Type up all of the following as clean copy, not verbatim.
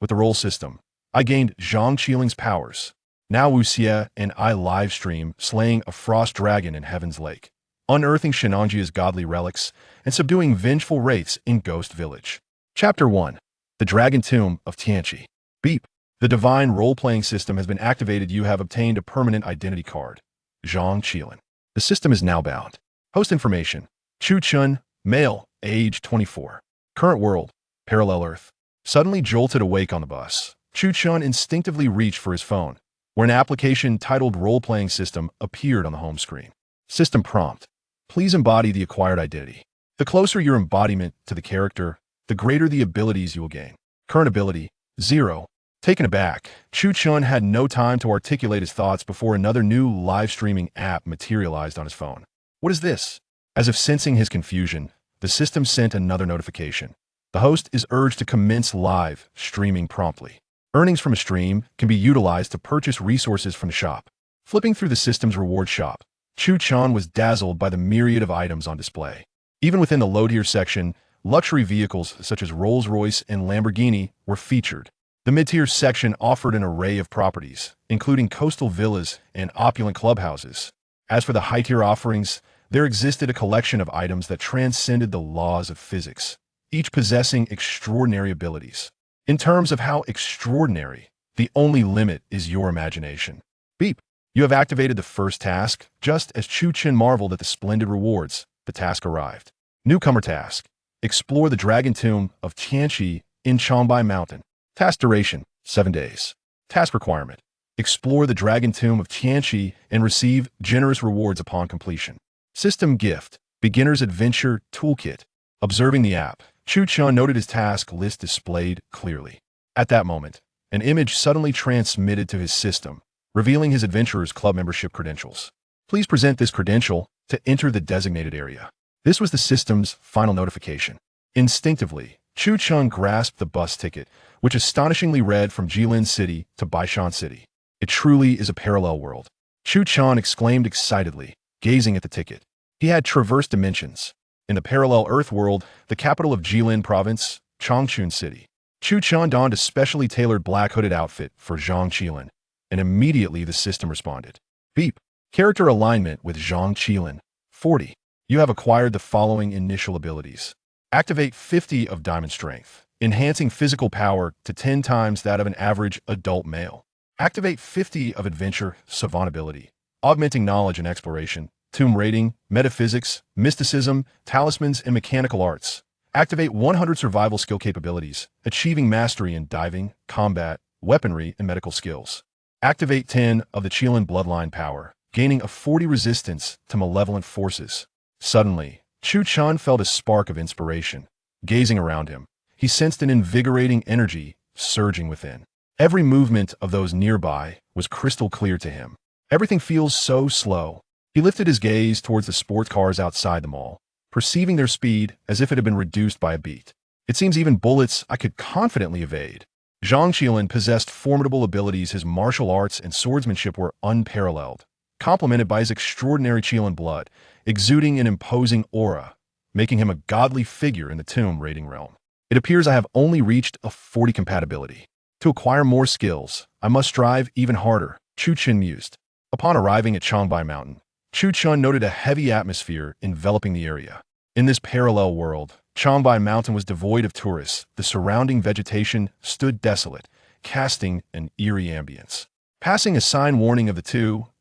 With the role system, I gained Zhang Qiling's powers. Now Wu Xie and I livestream slaying a frost dragon in Heaven's Lake, unearthing Shennongjia's godly relics, and subduing vengeful wraiths in Ghost Village. Chapter 1. The Dragon Tomb of Tianchi. Beep. The divine role-playing system has been activated. You have obtained a permanent identity card. Zhang Qiling. The system is now bound. Host information. Chu Chun, male, age 24. Current world, parallel Earth. Suddenly jolted awake on the bus, Chu Chun instinctively reached for his phone, where an application titled Role-Playing System appeared on the home screen. System prompt. Please embody the acquired identity. The closer your embodiment to the character, the greater the abilities you will gain. Current ability, 0. Taken aback, Chu Chun had no time to articulate his thoughts before another new live-streaming app materialized on his phone. What is this? As if sensing his confusion, the system sent another notification. The host is urged to commence live streaming promptly. Earnings from a stream can be utilized to purchase resources from the shop. Flipping through the system's reward shop, Chu Chun was dazzled by the myriad of items on display. Even within the low-tier section, luxury vehicles such as Rolls-Royce and Lamborghini were featured. The mid-tier section offered an array of properties, including coastal villas and opulent clubhouses. As for the high-tier offerings, there existed a collection of items that transcended the laws of physics, each possessing extraordinary abilities. In terms of how extraordinary, the only limit is your imagination. Beep. You have activated the first task. Just as Chu Chun marveled at the splendid rewards, the task arrived. Newcomer task. Explore the Dragon Tomb of Tianchi in Changbai Mountain. Task duration, 7 days. Task requirement. Explore the Dragon Tomb of Tianchi and receive generous rewards upon completion. System gift. Beginner's Adventure Toolkit. Observing the app, Chu Chun noted his task list displayed clearly. At that moment, an image suddenly transmitted to his system, revealing his Adventurer's Club membership credentials. Please present this credential to enter the designated area. This was the system's final notification. Instinctively, Chu Chun grasped the bus ticket, which astonishingly read from Jilin City to Baishan City. It truly is a parallel world. Chu Chun exclaimed excitedly, gazing at the ticket. He had traversed dimensions. In the parallel Earth world, the capital of Jilin Province, Changchun City. Chu Chun donned a specially tailored black hooded outfit for Zhang Qiling, and immediately the system responded. Beep. Character alignment with Zhang Qiling. 40. You have acquired the following initial abilities. Activate 50 of Diamond Strength, enhancing physical power to 10 times that of an average adult male. Activate 50 of Adventure Savant ability, augmenting knowledge and exploration, tomb raiding, metaphysics, mysticism, talismans, and mechanical arts. Activate 100 survival skill capabilities, achieving mastery in diving, combat, weaponry, and medical skills. Activate 10 of the Qiling bloodline power, gaining a 40 resistance to malevolent forces. Suddenly, Chu Chun felt a spark of inspiration. Gazing around him, he sensed an invigorating energy surging within. Every movement of those nearby was crystal clear to him. Everything feels so slow. He lifted his gaze towards the sports cars outside the mall, perceiving their speed as if it had been reduced by a beat. It seems even bullets I could confidently evade. Zhang Qiling possessed formidable abilities. His martial arts and swordsmanship were unparalleled, complemented by his extraordinary Qiling blood, exuding an imposing aura, making him a godly figure in the tomb raiding realm. It appears I have only reached a 40 compatibility. To acquire more skills, I must strive even harder, Chu Chun mused. Upon arriving at Changbai Mountain, Chu Chun noted a heavy atmosphere enveloping the area. In this parallel world, Changbai Mountain was devoid of tourists. The surrounding vegetation stood desolate, casting an eerie ambience. Passing a sign warning of the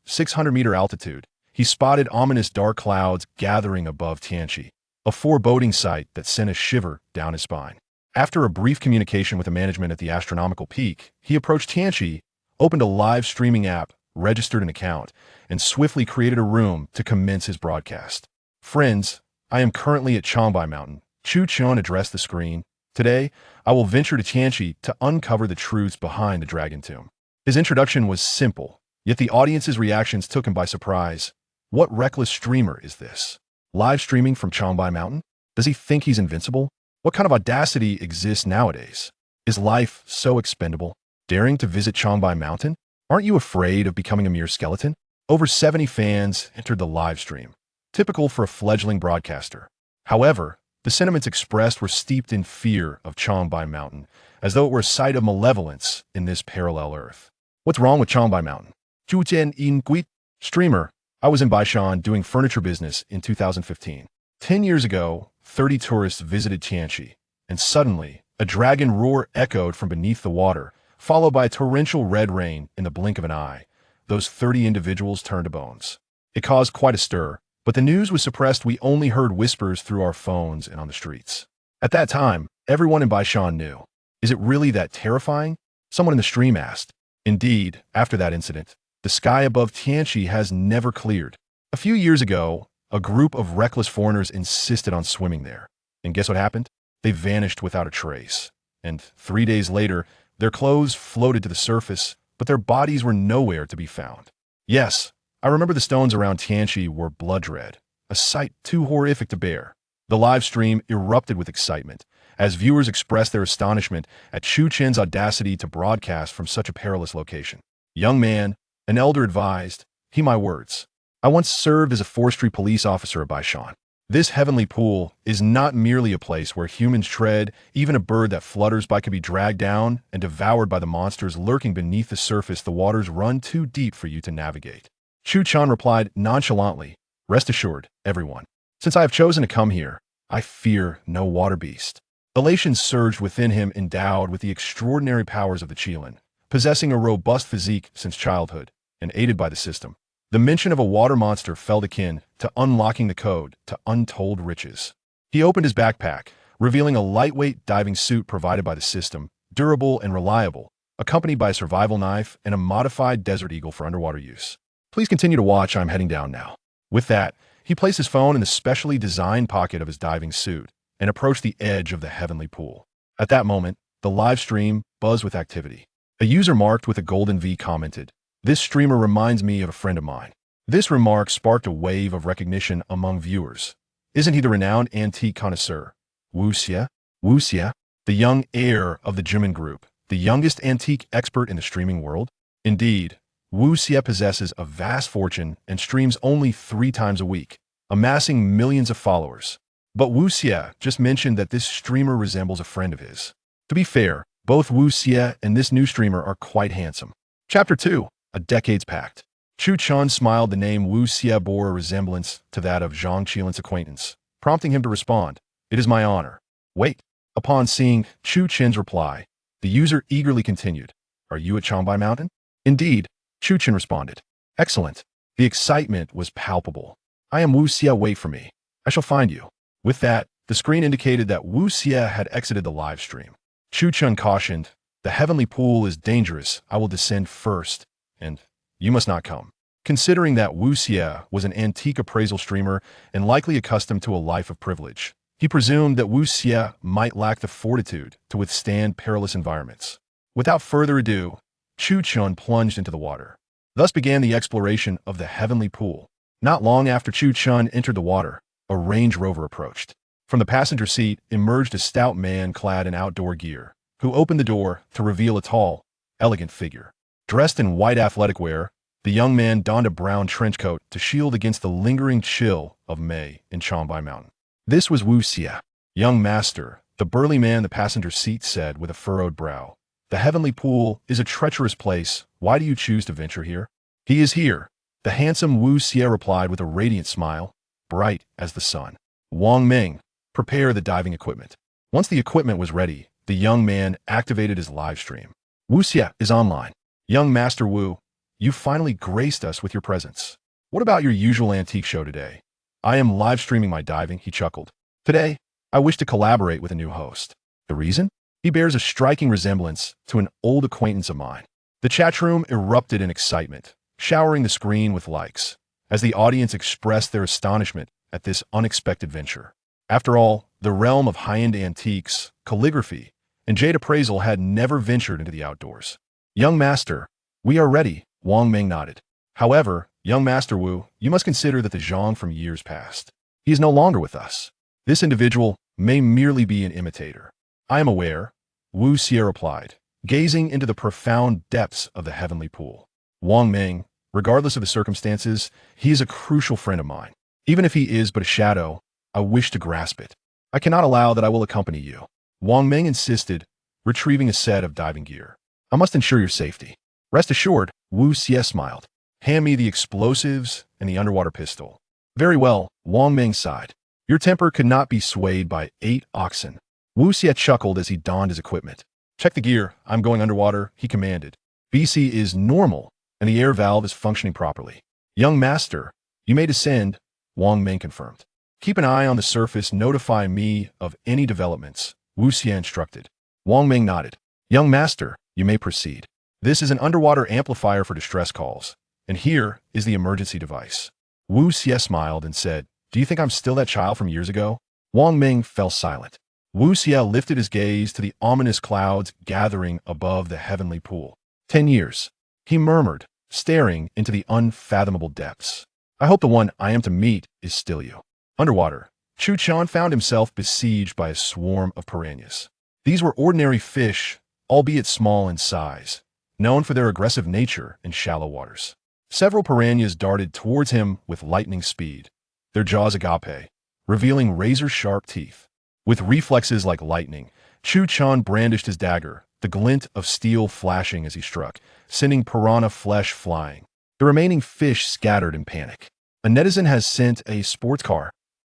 600-meter altitude, he spotted ominous dark clouds gathering above Tianchi, a foreboding sight that sent a shiver down his spine. After a brief communication with the management at the astronomical peak, he approached Tianchi, opened a live streaming app, registered an account, and swiftly created a room to commence his broadcast. Friends, I am currently at Changbai Mountain. Chu Chun addressed the screen. Today, I will venture to Tianchi to uncover the truths behind the Dragon Tomb. His introduction was simple, yet the audience's reactions took him by surprise. What reckless streamer is this? Live streaming from Changbai Mountain? Does he think he's invincible? What kind of audacity exists nowadays? Is life so expendable? Daring to visit Changbai Mountain? Aren't you afraid of becoming a mere skeleton? Over 70 fans entered the live stream, typical for a fledgling broadcaster. However, The sentiments expressed were steeped in fear of Changbai Mountain, as though it were a site of malevolence in this parallel Earth. What's wrong with Changbai Mountain? Zhujian in Gui, streamer. I was in Baishan doing furniture business in 2015. 10 years ago, 30 tourists visited Tianchi, and suddenly, a dragon roar echoed from beneath the water, followed by torrential red rain in the blink of an eye. Those 30 individuals turned to bones. It caused quite a stir, but the news was suppressed. We only heard whispers through our phones and on the streets. At that time, everyone in Baishan knew. Is it really that terrifying? Someone in the stream asked. Indeed, after that incident, the sky above Tianchi has never cleared. A few years ago, a group of reckless foreigners insisted on swimming there. And guess what happened? They vanished without a trace. And 3 days later, their clothes floated to the surface, but their bodies were nowhere to be found. Yes, I remember the stones around Tianchi were blood red, a sight too horrific to bear. The live stream erupted with excitement, as viewers expressed their astonishment at Chu Chen's audacity to broadcast from such a perilous location. Young man, an elder advised, "Heed my words. I once served as a forestry police officer at Baishan. This heavenly pool is not merely a place where humans tread. Even a bird that flutters by could be dragged down and devoured by the monsters lurking beneath the surface. The waters run too deep for you to navigate." Chu Chan replied nonchalantly, "Rest assured, everyone. Since I have chosen to come here, I fear no water beast." Elation surged within him, endowed with the extraordinary powers of the Qiling, possessing a robust physique since childhood, and aided by the system. The mention of a water monster felt akin to unlocking the code to untold riches. He opened his backpack, revealing a lightweight diving suit provided by the system, durable and reliable, accompanied by a survival knife and a modified Desert Eagle for underwater use. Please continue to watch. I'm heading down now. With that, he placed his phone in the specially designed pocket of his diving suit and approached the edge of the heavenly pool. At that moment, the live stream buzzed with activity. A user marked with a golden V commented, "This streamer reminds me of a friend of mine." This remark sparked a wave of recognition among viewers. Isn't he the renowned antique connoisseur, Wu Xie? Wu Xie, the young heir of the Jimin Group, the youngest antique expert in the streaming world? Indeed, Wu Xie possesses a vast fortune and streams only 3 times a week, amassing millions of followers. But Wu Xie just mentioned that this streamer resembles a friend of his. To be fair, both Wu Xie and this new streamer are quite handsome. Chapter 2. A Decade's Pact. Chu Chan smiled. The name Wu Xie bore a resemblance to that of Zhang Qiling's acquaintance, prompting him to respond, "It is my honor." Wait. Upon seeing Chu Chen's reply, the user eagerly continued, "Are you at Changbai Mountain?" "Indeed," Chu Chen responded. "Excellent." The excitement was palpable. "I am Wu Xie. Wait for me. I shall find you." With that, the screen indicated that Wu Xie had exited the live stream. Chu Chen cautioned, "The heavenly pool is dangerous. I will descend first, and you must not come." Considering that Wu Xie was an antique appraisal streamer and likely accustomed to a life of privilege, he presumed that Wu Xie might lack the fortitude to withstand perilous environments. Without further ado, Chu Chen plunged into the water. Thus began the exploration of the heavenly pool. Not long after Chu Chen entered the water, a Range Rover approached. From the passenger seat emerged a stout man clad in outdoor gear, who opened the door to reveal a tall, elegant figure. Dressed in white athletic wear, the young man donned a brown trench coat to shield against the lingering chill of May in Changbai Mountain. This was Wu Xie. "Young master," the burly man in the passenger seat said with a furrowed brow, "the heavenly pool is a treacherous place. Why do you choose to venture here?" "He is here," the handsome Wu Xie replied with a radiant smile, bright as the sun. "Wang Ming, prepare the diving equipment." Once the equipment was ready, the young man activated his live stream. "Wu Xie is online. Young Master Wu, you finally graced us with your presence. What about your usual antique show today?" "I am live streaming my diving," he chuckled. "Today, I wish to collaborate with a new host." "The reason?" "He bears a striking resemblance to an old acquaintance of mine." The chat room erupted in excitement, showering the screen with likes, as the audience expressed their astonishment at this unexpected venture. After all, the realm of high-end antiques, calligraphy, and jade appraisal had never ventured into the outdoors. "Young master, we are ready," Wang Ming nodded. "However, young Master Wu, you must consider that the Zhang from years past. He is no longer with us. This individual may merely be an imitator." "I am aware," Wu Xie replied, gazing into the profound depths of the heavenly pool. "Wang Ming, regardless of the circumstances, he is a crucial friend of mine. Even if he is but a shadow, I wish to grasp it." I cannot allow that. I will accompany you. Wang Meng insisted, retrieving a set of diving gear. I must ensure your safety. Rest assured, Wu Xie smiled. Hand me the explosives and the underwater pistol. Very well, Wang Meng sighed. Your temper could not be swayed by 8 oxen. Wu Xie chuckled as he donned his equipment. Check the gear. I'm going underwater, he commanded. BC is normal, and the air valve is functioning properly. Young master, you may descend, Wang Meng confirmed. Keep an eye on the surface. Notify me of any developments, Wu Xie instructed. Wang Meng nodded. Young master, you may proceed. This is an underwater amplifier for distress calls, and here is the emergency device. Wu Xie smiled and said, Do you think I'm still that child from years ago? Wang Meng fell silent. Wu Xie lifted his gaze to the ominous clouds gathering above the heavenly pool. 10 years, he murmured, staring into the unfathomable depths. I hope the one I am to meet is still you. Underwater, Chu Chan found himself besieged by a swarm of piranhas. These were ordinary fish, albeit small in size, known for their aggressive nature in shallow waters. Several piranhas darted towards him with lightning speed, their jaws agape, revealing razor-sharp teeth. With reflexes like lightning, Chu Chan brandished his dagger, the glint of steel flashing as he struck, sending piranha flesh flying. The remaining fish scattered in panic. A netizen has sent a sports car.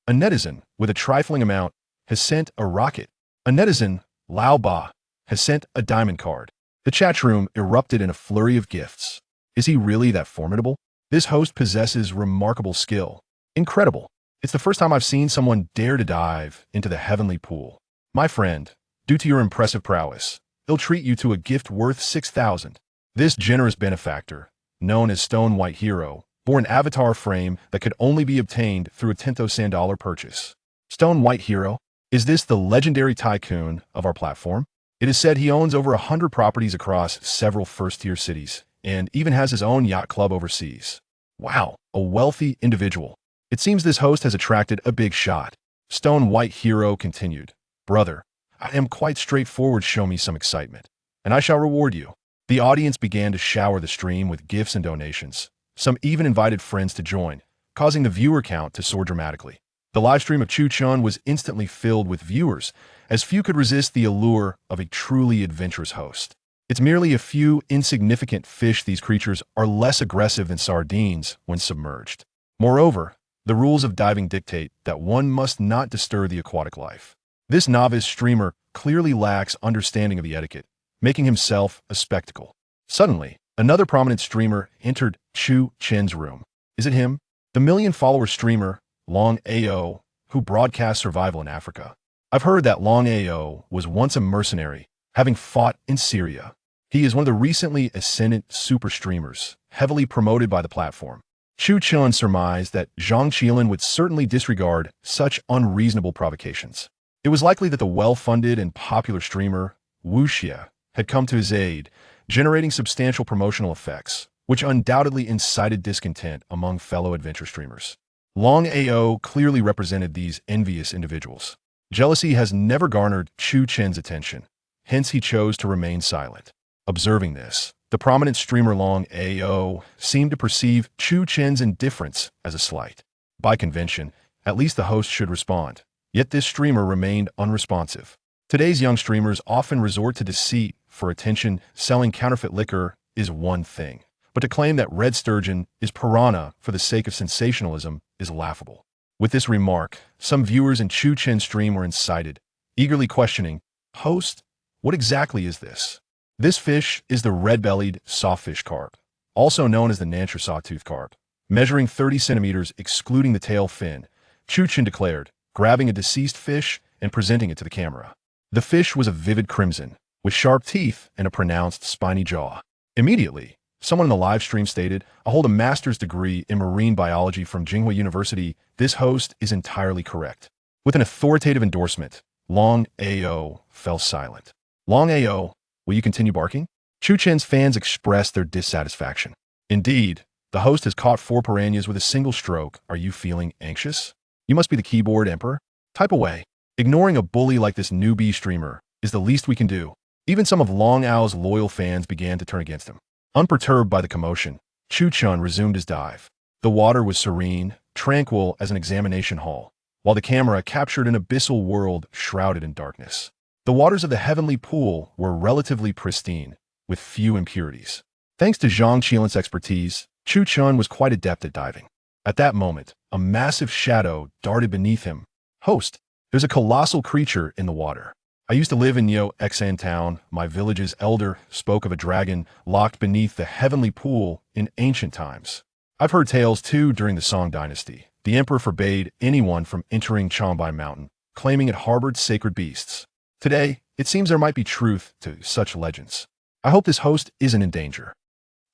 A netizen, with a trifling amount, has sent a rocket. A netizen, Lao Ba, has sent a diamond card. The chat room erupted in a flurry of gifts. Is he really that formidable? This host possesses remarkable skill. Incredible. It's the first time I've seen someone dare to dive into the heavenly pool. My friend, due to your impressive prowess, they'll treat you to a gift worth 6,000. This generous benefactor, known as Stone White Hero, bore an avatar frame that could only be obtained through a $10,000 purchase. Stone White Hero? Is this the legendary tycoon of our platform? It is said he owns over 100 properties across several first-tier cities, and even has his own yacht club overseas. Wow, a wealthy individual. It seems this host has attracted a big shot. Stone White Hero continued. Brother, I am quite straightforward. Show me some excitement, and I shall reward you. The audience began to shower the stream with gifts and donations. Some even invited friends to join, causing the viewer count to soar dramatically. The livestream of Chu Chun was instantly filled with viewers, as few could resist the allure of a truly adventurous host. It's merely a few insignificant fish. These creatures are less aggressive than sardines when submerged. Moreover, the rules of diving dictate that one must not disturb the aquatic life. This novice streamer clearly lacks understanding of the etiquette, making himself a spectacle. Suddenly, another prominent streamer entered Chu Chen's room. Is it him? The million-follower streamer, Long Ao, who broadcasts survival in Africa. I've heard that Long Ao was once a mercenary, having fought in Syria. He is one of the recently ascendant super streamers, heavily promoted by the platform. Chu Chun surmised that Zhang Qiling would certainly disregard such unreasonable provocations. It was likely that the well-funded and popular streamer, Wu Xie, had come to his aid, generating substantial promotional effects, which undoubtedly incited discontent among fellow adventure streamers. Long Ao clearly represented these envious individuals. Jealousy has never garnered Chu Chen's attention, hence he chose to remain silent. Observing this, the prominent streamer Long Ao seemed to perceive Chu Chen's indifference as a slight. By convention, at least the host should respond. Yet this streamer remained unresponsive. Today's young streamers often resort to deceit for attention. Selling counterfeit liquor is one thing, but to claim that red sturgeon is piranha for the sake of sensationalism is laughable. With this remark, some viewers in Chu Chen's stream were incited, eagerly questioning, Host, what exactly is this? This fish is the red-bellied sawfish carp, also known as the Nancher sawtooth carp, measuring 30 centimeters excluding the tail fin, Chu Chen declared, grabbing a deceased fish and presenting it to the camera. The fish was a vivid crimson, with sharp teeth and a pronounced spiny jaw. Immediately, someone in the live stream stated, I hold a master's degree in marine biology from Tsinghua University. This host is entirely correct. With an authoritative endorsement, Long Ao fell silent. Long Ao, will you continue barking? Chu Chen's fans expressed their dissatisfaction. Indeed, the host has caught 4 piranhas with a single stroke. Are you feeling anxious? You must be the keyboard emperor. Type away. Ignoring a bully like this newbie streamer is the least we can do. Even some of Long Ao's loyal fans began to turn against him. Unperturbed by the commotion, Chu Chun resumed his dive. The water was serene, tranquil as an examination hall. while the camera captured an abyssal world shrouded in darkness. The waters of the heavenly pool were relatively pristine, with few impurities. Thanks to Zhang Qiling's expertise, Chu Chun was quite adept at diving. At that moment, a massive shadow darted beneath him. "Host, there's a colossal creature in the water. I used to live in Xan town. My village's elder spoke of a dragon locked beneath the heavenly pool in ancient times. I've heard tales too during the Song dynasty. The emperor forbade anyone from entering Changbai mountain, claiming it harbored sacred beasts. Today, it seems there might be truth to such legends. I hope this host isn't in danger."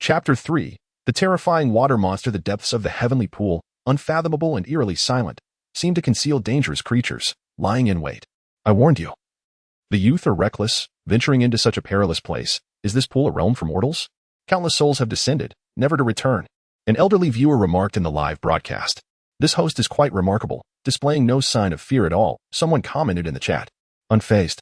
Chapter 3. The terrifying water monster. The depths of the heavenly pool, unfathomable and eerily silent, seem to conceal dangerous creatures, lying in wait. "I warned you. The youth are reckless, venturing into such a perilous place. Is this pool a realm for mortals? Countless souls have descended, never to return," an elderly viewer remarked in the live broadcast. "This host is quite remarkable, displaying no sign of fear at all," someone commented in the chat. Unfazed,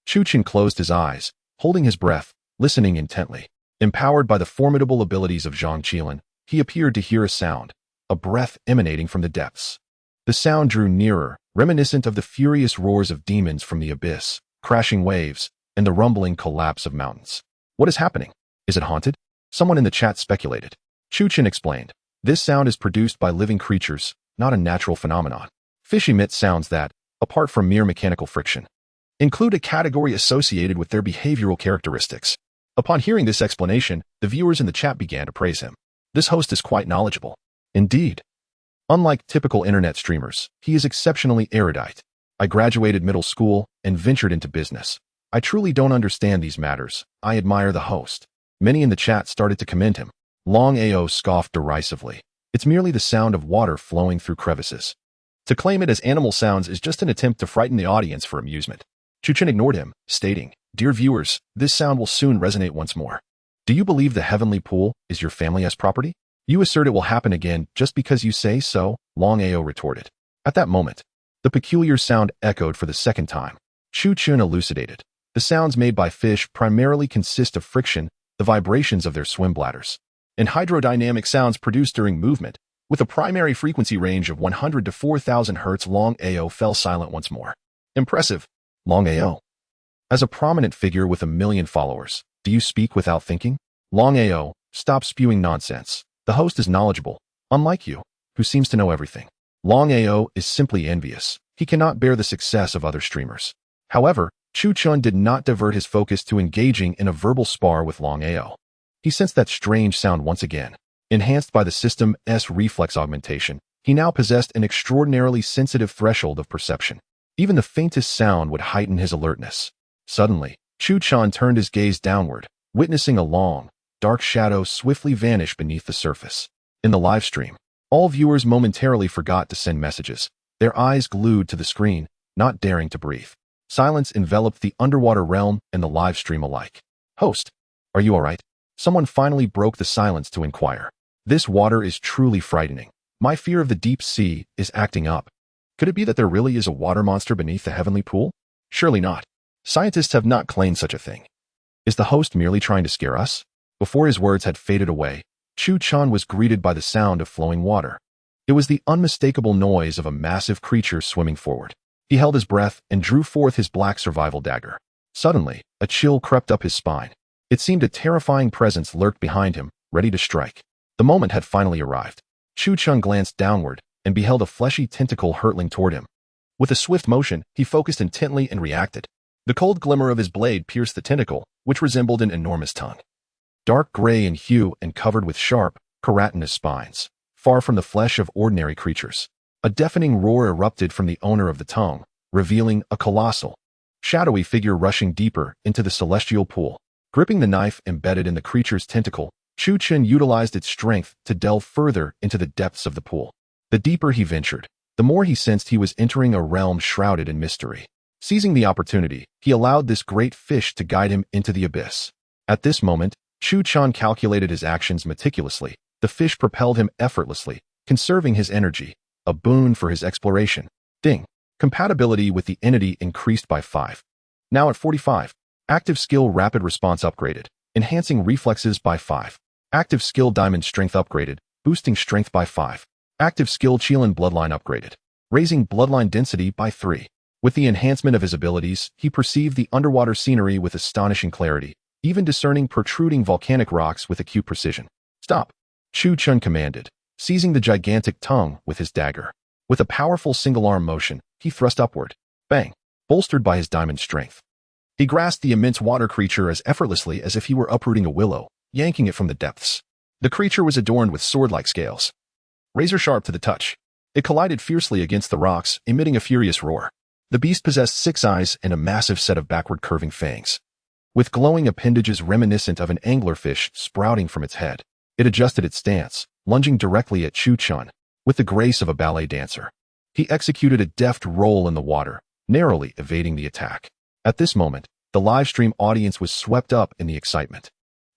Chu Chun closed his eyes, holding his breath, listening intently. Empowered by the formidable abilities of Zhang Qiling, he appeared to hear a sound, a breath emanating from the depths. The sound drew nearer, reminiscent of the furious roars of demons from the abyss, crashing waves, and the rumbling collapse of mountains. "What is happening? Is it haunted?" someone in the chat speculated. Chu Chun explained, "This sound is produced by living creatures, not a natural phenomenon. Fish emit sounds that, apart from mere mechanical friction, include a category associated with their behavioral characteristics." Upon hearing this explanation, the viewers in the chat began to praise him. This host is quite knowledgeable. Indeed. Unlike typical internet streamers, he is exceptionally erudite. "I graduated middle school and ventured into business. I truly don't understand these matters. I admire the host." Many in the chat started to commend him. Long Ao scoffed derisively. "It's merely the sound of water flowing through crevices. To claim it as animal sounds is just an attempt to frighten the audience for amusement." Chu Chun ignored him, stating, "Dear viewers, this sound will soon resonate once more. Do you believe the heavenly pool is your family's property? You assert it will happen again just because you say so," Long Ao retorted. At that moment, the peculiar sound echoed for the second time. Chu Chun elucidated. The sounds made by fish primarily consist of friction, the vibrations of their swim bladders, and hydrodynamic sounds produced during movement, with a primary frequency range of 100 to 4,000 Hz. Long Ao fell silent once more. "Impressive, Long Ao. As a prominent figure with 1 million followers, do you speak without thinking? Long Ao, stop spewing nonsense. The host is knowledgeable, unlike you, who seems to know everything." Long Ao is simply envious. He cannot bear the success of other streamers. However, Chu Chun did not divert his focus to engaging in a verbal spar with Long Ao. He sensed that strange sound once again. Enhanced by the system's reflex augmentation, he now possessed an extraordinarily sensitive threshold of perception. Even the faintest sound would heighten his alertness. Suddenly, Chu Chun turned his gaze downward, witnessing a long, dark shadow swiftly vanish beneath the surface. In the live stream, all viewers momentarily forgot to send messages, their eyes glued to the screen, not daring to breathe. Silence enveloped the underwater realm and the live stream alike. "Host, are you all right?" Someone finally broke the silence to inquire. "This water is truly frightening. My fear of the deep sea is acting up. Could it be that there really is a water monster beneath the heavenly pool? Surely not. Scientists have not claimed such a thing. Is the host merely trying to scare us?" Before his words had faded away, Chu Chun was greeted by the sound of flowing water. It was the unmistakable noise of a massive creature swimming forward. He held his breath and drew forth his black survival dagger. Suddenly, a chill crept up his spine. It seemed a terrifying presence lurked behind him, ready to strike. The moment had finally arrived. Chu Chun glanced downward and beheld a fleshy tentacle hurtling toward him. With a swift motion, he focused intently and reacted. The cold glimmer of his blade pierced the tentacle, which resembled an enormous tongue. Dark gray in hue and covered with sharp, keratinous spines, far from the flesh of ordinary creatures. A deafening roar erupted from the owner of the tongue, revealing a colossal, shadowy figure rushing deeper into the celestial pool. Gripping the knife embedded in the creature's tentacle, Chu Chun utilized its strength to delve further into the depths of the pool. The deeper he ventured, the more he sensed he was entering a realm shrouded in mystery. Seizing the opportunity, he allowed this great fish to guide him into the abyss. At this moment, Chu Chun calculated his actions meticulously. The fish propelled him effortlessly, conserving his energy, a boon for his exploration. Ding. Compatibility with the entity increased by 5. Now at 45. Active skill rapid response upgraded, enhancing reflexes by 5. Active skill diamond strength upgraded, boosting strength by 5. Active skill Qiling bloodline upgraded, raising bloodline density by 3. With the enhancement of his abilities, he perceived the underwater scenery with astonishing clarity, even discerning protruding volcanic rocks with acute precision. Stop! Chu Chun commanded, seizing the gigantic tongue with his dagger. With a powerful single-arm motion, he thrust upward. Bang! Bolstered by his diamond strength. He grasped the immense water creature as effortlessly as if he were uprooting a willow, yanking it from the depths. The creature was adorned with sword-like scales, razor-sharp to the touch. It collided fiercely against the rocks, emitting a furious roar. The beast possessed 6 eyes and a massive set of backward-curving fangs, with glowing appendages reminiscent of an anglerfish sprouting from its head. It adjusted its stance, lunging directly at Chu Chun, with the grace of a ballet dancer. He executed a deft roll in the water, narrowly evading the attack. At this moment, the livestream audience was swept up in the excitement,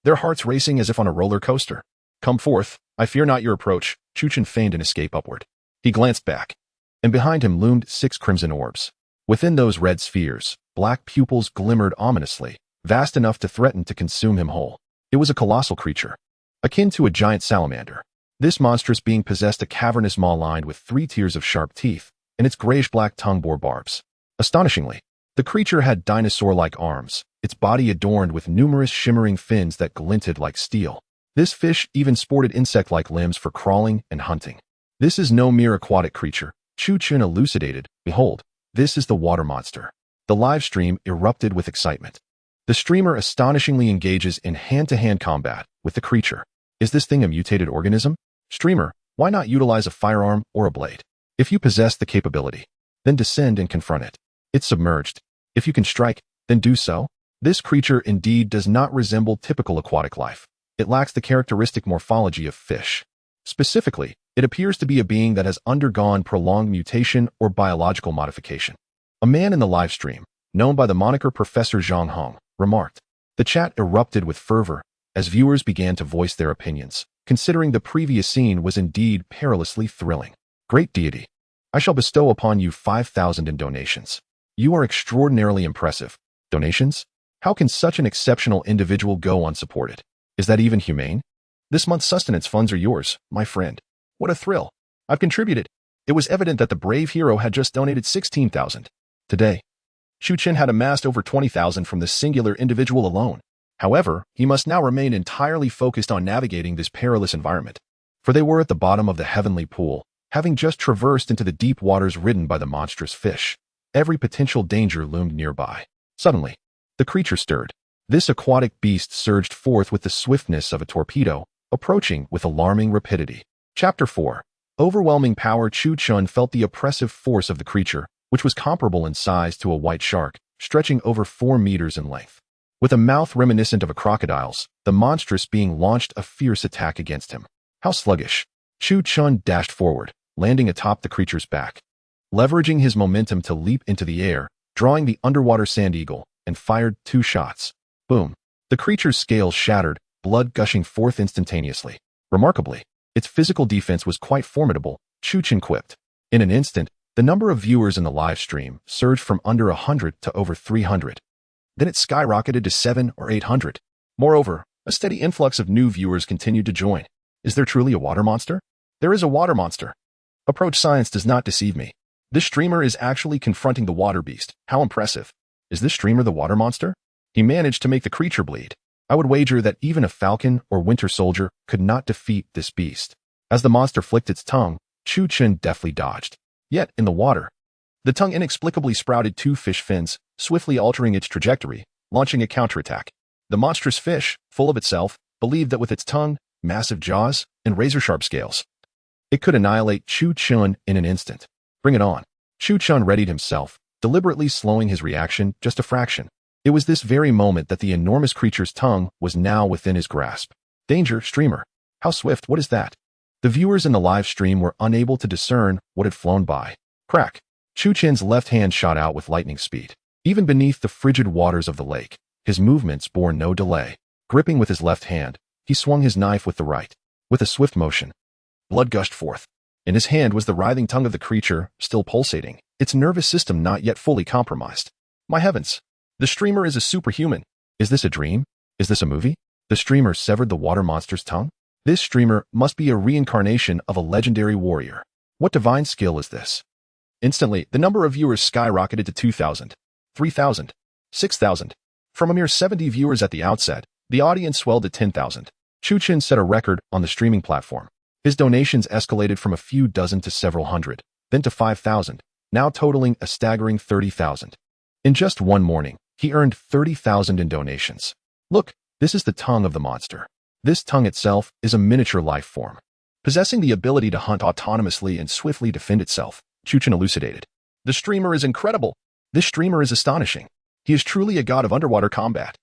their hearts racing as if on a roller coaster. Come forth, I fear not your approach. Chu Chun feigned an escape upward. He glanced back, and behind him loomed 6 crimson orbs. Within those red spheres, black pupils glimmered ominously, vast enough to threaten to consume him whole. It was a colossal creature, akin to a giant salamander. This monstrous being possessed a cavernous maw lined with 3 tiers of sharp teeth, and its grayish-black tongue bore barbs. Astonishingly, the creature had dinosaur-like arms, its body adorned with numerous shimmering fins that glinted like steel. This fish even sported insect-like limbs for crawling and hunting. This is no mere aquatic creature, Chu Chun elucidated. Behold, this is the water monster. The live stream erupted with excitement. The streamer astonishingly engages in hand-to-hand combat with the creature. Is this thing a mutated organism? Streamer, why not utilize a firearm or a blade? If you possess the capability, then descend and confront it. It's submerged. If you can strike, then do so. This creature indeed does not resemble typical aquatic life. It lacks the characteristic morphology of fish. Specifically, it appears to be a being that has undergone prolonged mutation or biological modification. A man in the live stream, known by the moniker Professor Zhang Huang, remarked. The chat erupted with fervor as viewers began to voice their opinions, considering the previous scene was indeed perilously thrilling. Great deity, I shall bestow upon you 5,000 in donations. You are extraordinarily impressive. Donations? How can such an exceptional individual go unsupported? Is that even humane? This month's sustenance funds are yours, my friend. What a thrill. I've contributed. It was evident that the brave hero had just donated 16,000. Today, Chu Chun had amassed over 20,000 from this singular individual alone. However, he must now remain entirely focused on navigating this perilous environment. For they were at the bottom of the heavenly pool, having just traversed into the deep waters ridden by the monstrous fish. Every potential danger loomed nearby. Suddenly, the creature stirred. This aquatic beast surged forth with the swiftness of a torpedo, approaching with alarming rapidity. Chapter 4. Overwhelming power. Chu Chun felt the oppressive force of the creature, which was comparable in size to a white shark, stretching over 4 meters in length. With a mouth reminiscent of a crocodile's, the monstrous being launched a fierce attack against him. How sluggish! Chu Chun dashed forward, landing atop the creature's back. Leveraging his momentum to leap into the air, drawing the underwater sand eagle, and fired 2 shots. Boom! The creature's scales shattered, blood gushing forth instantaneously. Remarkably, its physical defense was quite formidable, Chu Chun quipped. In an instant, the number of viewers in the live stream surged from under 100 to over 300. Then it skyrocketed to 700 or 800. Moreover, a steady influx of new viewers continued to join. Is there truly a water monster? There is a water monster. Approach science does not deceive me. This streamer is actually confronting the water beast. How impressive. Is this streamer the water monster? He managed to make the creature bleed. I would wager that even a falcon or winter soldier could not defeat this beast. As the monster flicked its tongue, Chu Chun deftly dodged. Yet, in the water, the tongue inexplicably sprouted 2 fish fins, swiftly altering its trajectory, launching a counterattack. The monstrous fish, full of itself, believed that with its tongue, massive jaws, and razor-sharp scales, it could annihilate Chu Chun in an instant. Bring it on. Chu Chun readied himself, deliberately slowing his reaction just a fraction. It was this very moment that the enormous creature's tongue was now within his grasp. Danger, streamer. How swift, what is that? The viewers in the live stream were unable to discern what had flown by. Crack! Chu Chun's left hand shot out with lightning speed. Even beneath the frigid waters of the lake, his movements bore no delay. Gripping with his left hand, he swung his knife with the right. With a swift motion, blood gushed forth. In his hand was the writhing tongue of the creature, still pulsating, its nervous system not yet fully compromised. My heavens! The streamer is a superhuman. Is this a dream? Is this a movie? The streamer severed the water monster's tongue? This streamer must be a reincarnation of a legendary warrior. What divine skill is this? Instantly, the number of viewers skyrocketed to 2,000, 3,000, 6,000. From a mere 70 viewers at the outset, the audience swelled to 10,000. Chu Qiling set a record on the streaming platform. His donations escalated from a few dozen to several hundred, then to 5,000, now totaling a staggering 30,000. In just one morning, he earned 30,000 in donations. Look, this is the tongue of the monster. This tongue itself is a miniature life form, possessing the ability to hunt autonomously and swiftly defend itself, Chu Qiling elucidated. The streamer is incredible. This streamer is astonishing. He is truly a god of underwater combat.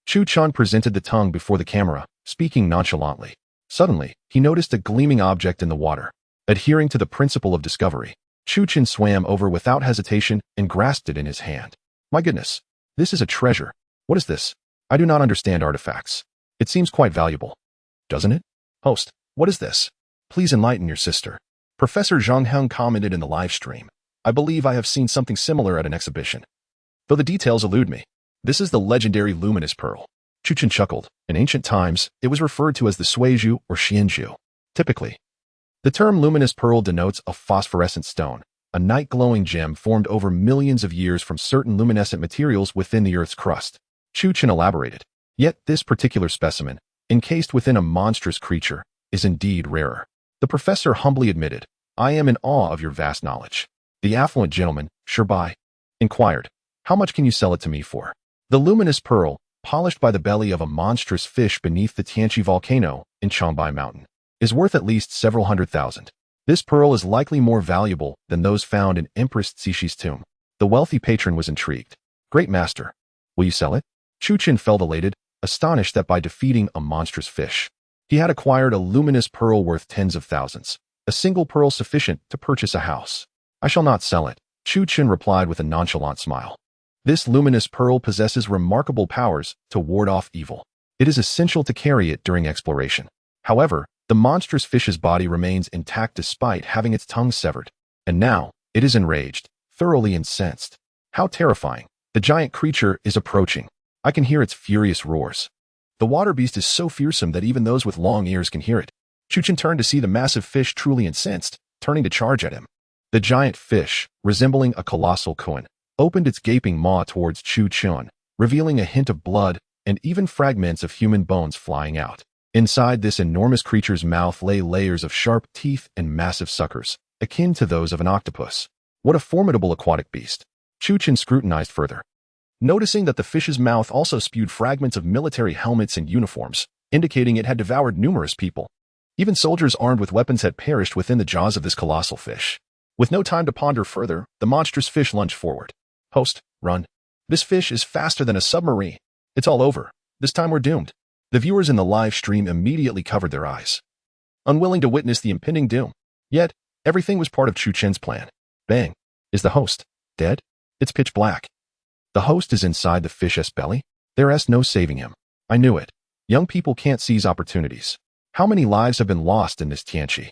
Chu Qiling presented the tongue before the camera, speaking nonchalantly. Suddenly, he noticed a gleaming object in the water. Adhering to the principle of discovery, Chu Qiling swam over without hesitation and grasped it in his hand. My goodness, this is a treasure. What is this? I do not understand artifacts. It seems quite valuable. Doesn't it? Host, what is this? Please enlighten your sister. Professor Zhang Huang commented in the live stream. I believe I have seen something similar at an exhibition, though the details elude me. This is the legendary luminous pearl. Chu Qiling chuckled. In ancient times, it was referred to as the suizhu or xianzhu. Typically, the term luminous pearl denotes a phosphorescent stone, a night-glowing gem formed over millions of years from certain luminescent materials within the Earth's crust. Chu Qiling elaborated. Yet this particular specimen, encased within a monstrous creature, is indeed rarer. The professor humbly admitted, I am in awe of your vast knowledge. The affluent gentleman, Changbai, inquired, how much can you sell it to me for? The luminous pearl, polished by the belly of a monstrous fish beneath the Tianchi volcano in Changbai mountain, is worth at least several 100,000. This pearl is likely more valuable than those found in Empress Cixi's tomb. The wealthy patron was intrigued. Great master, will you sell it? Chu Qiling felt elated, astonished that by defeating a monstrous fish, he had acquired a luminous pearl worth tens of thousands, a single pearl sufficient to purchase a house. I shall not sell it, Chu Qiling replied with a nonchalant smile. This luminous pearl possesses remarkable powers to ward off evil. It is essential to carry it during exploration. However, the monstrous fish's body remains intact despite having its tongue severed. And now, it is enraged, thoroughly incensed. How terrifying. The giant creature is approaching. I can hear its furious roars. The water beast is so fearsome that even those with long ears can hear it. Chu Qiling turned to see the massive fish truly incensed, turning to charge at him. The giant fish, resembling a colossal koan, opened its gaping maw towards Chu Qiling, revealing a hint of blood and even fragments of human bones flying out. Inside this enormous creature's mouth lay layers of sharp teeth and massive suckers, akin to those of an octopus. What a formidable aquatic beast. Chu Qiling scrutinized further, noticing that the fish's mouth also spewed fragments of military helmets and uniforms, indicating it had devoured numerous people. Even soldiers armed with weapons had perished within the jaws of this colossal fish. With no time to ponder further, the monstrous fish lunged forward. Host, run. This fish is faster than a submarine. It's all over. This time we're doomed. The viewers in the live stream immediately covered their eyes, unwilling to witness the impending doom. Yet, everything was part of Chu Qiling's plan. Bang. Is the host dead? It's pitch black. The host is inside the fish's belly? There's no saving him. I knew it. Young people can't seize opportunities. How many lives have been lost in this Tianchi?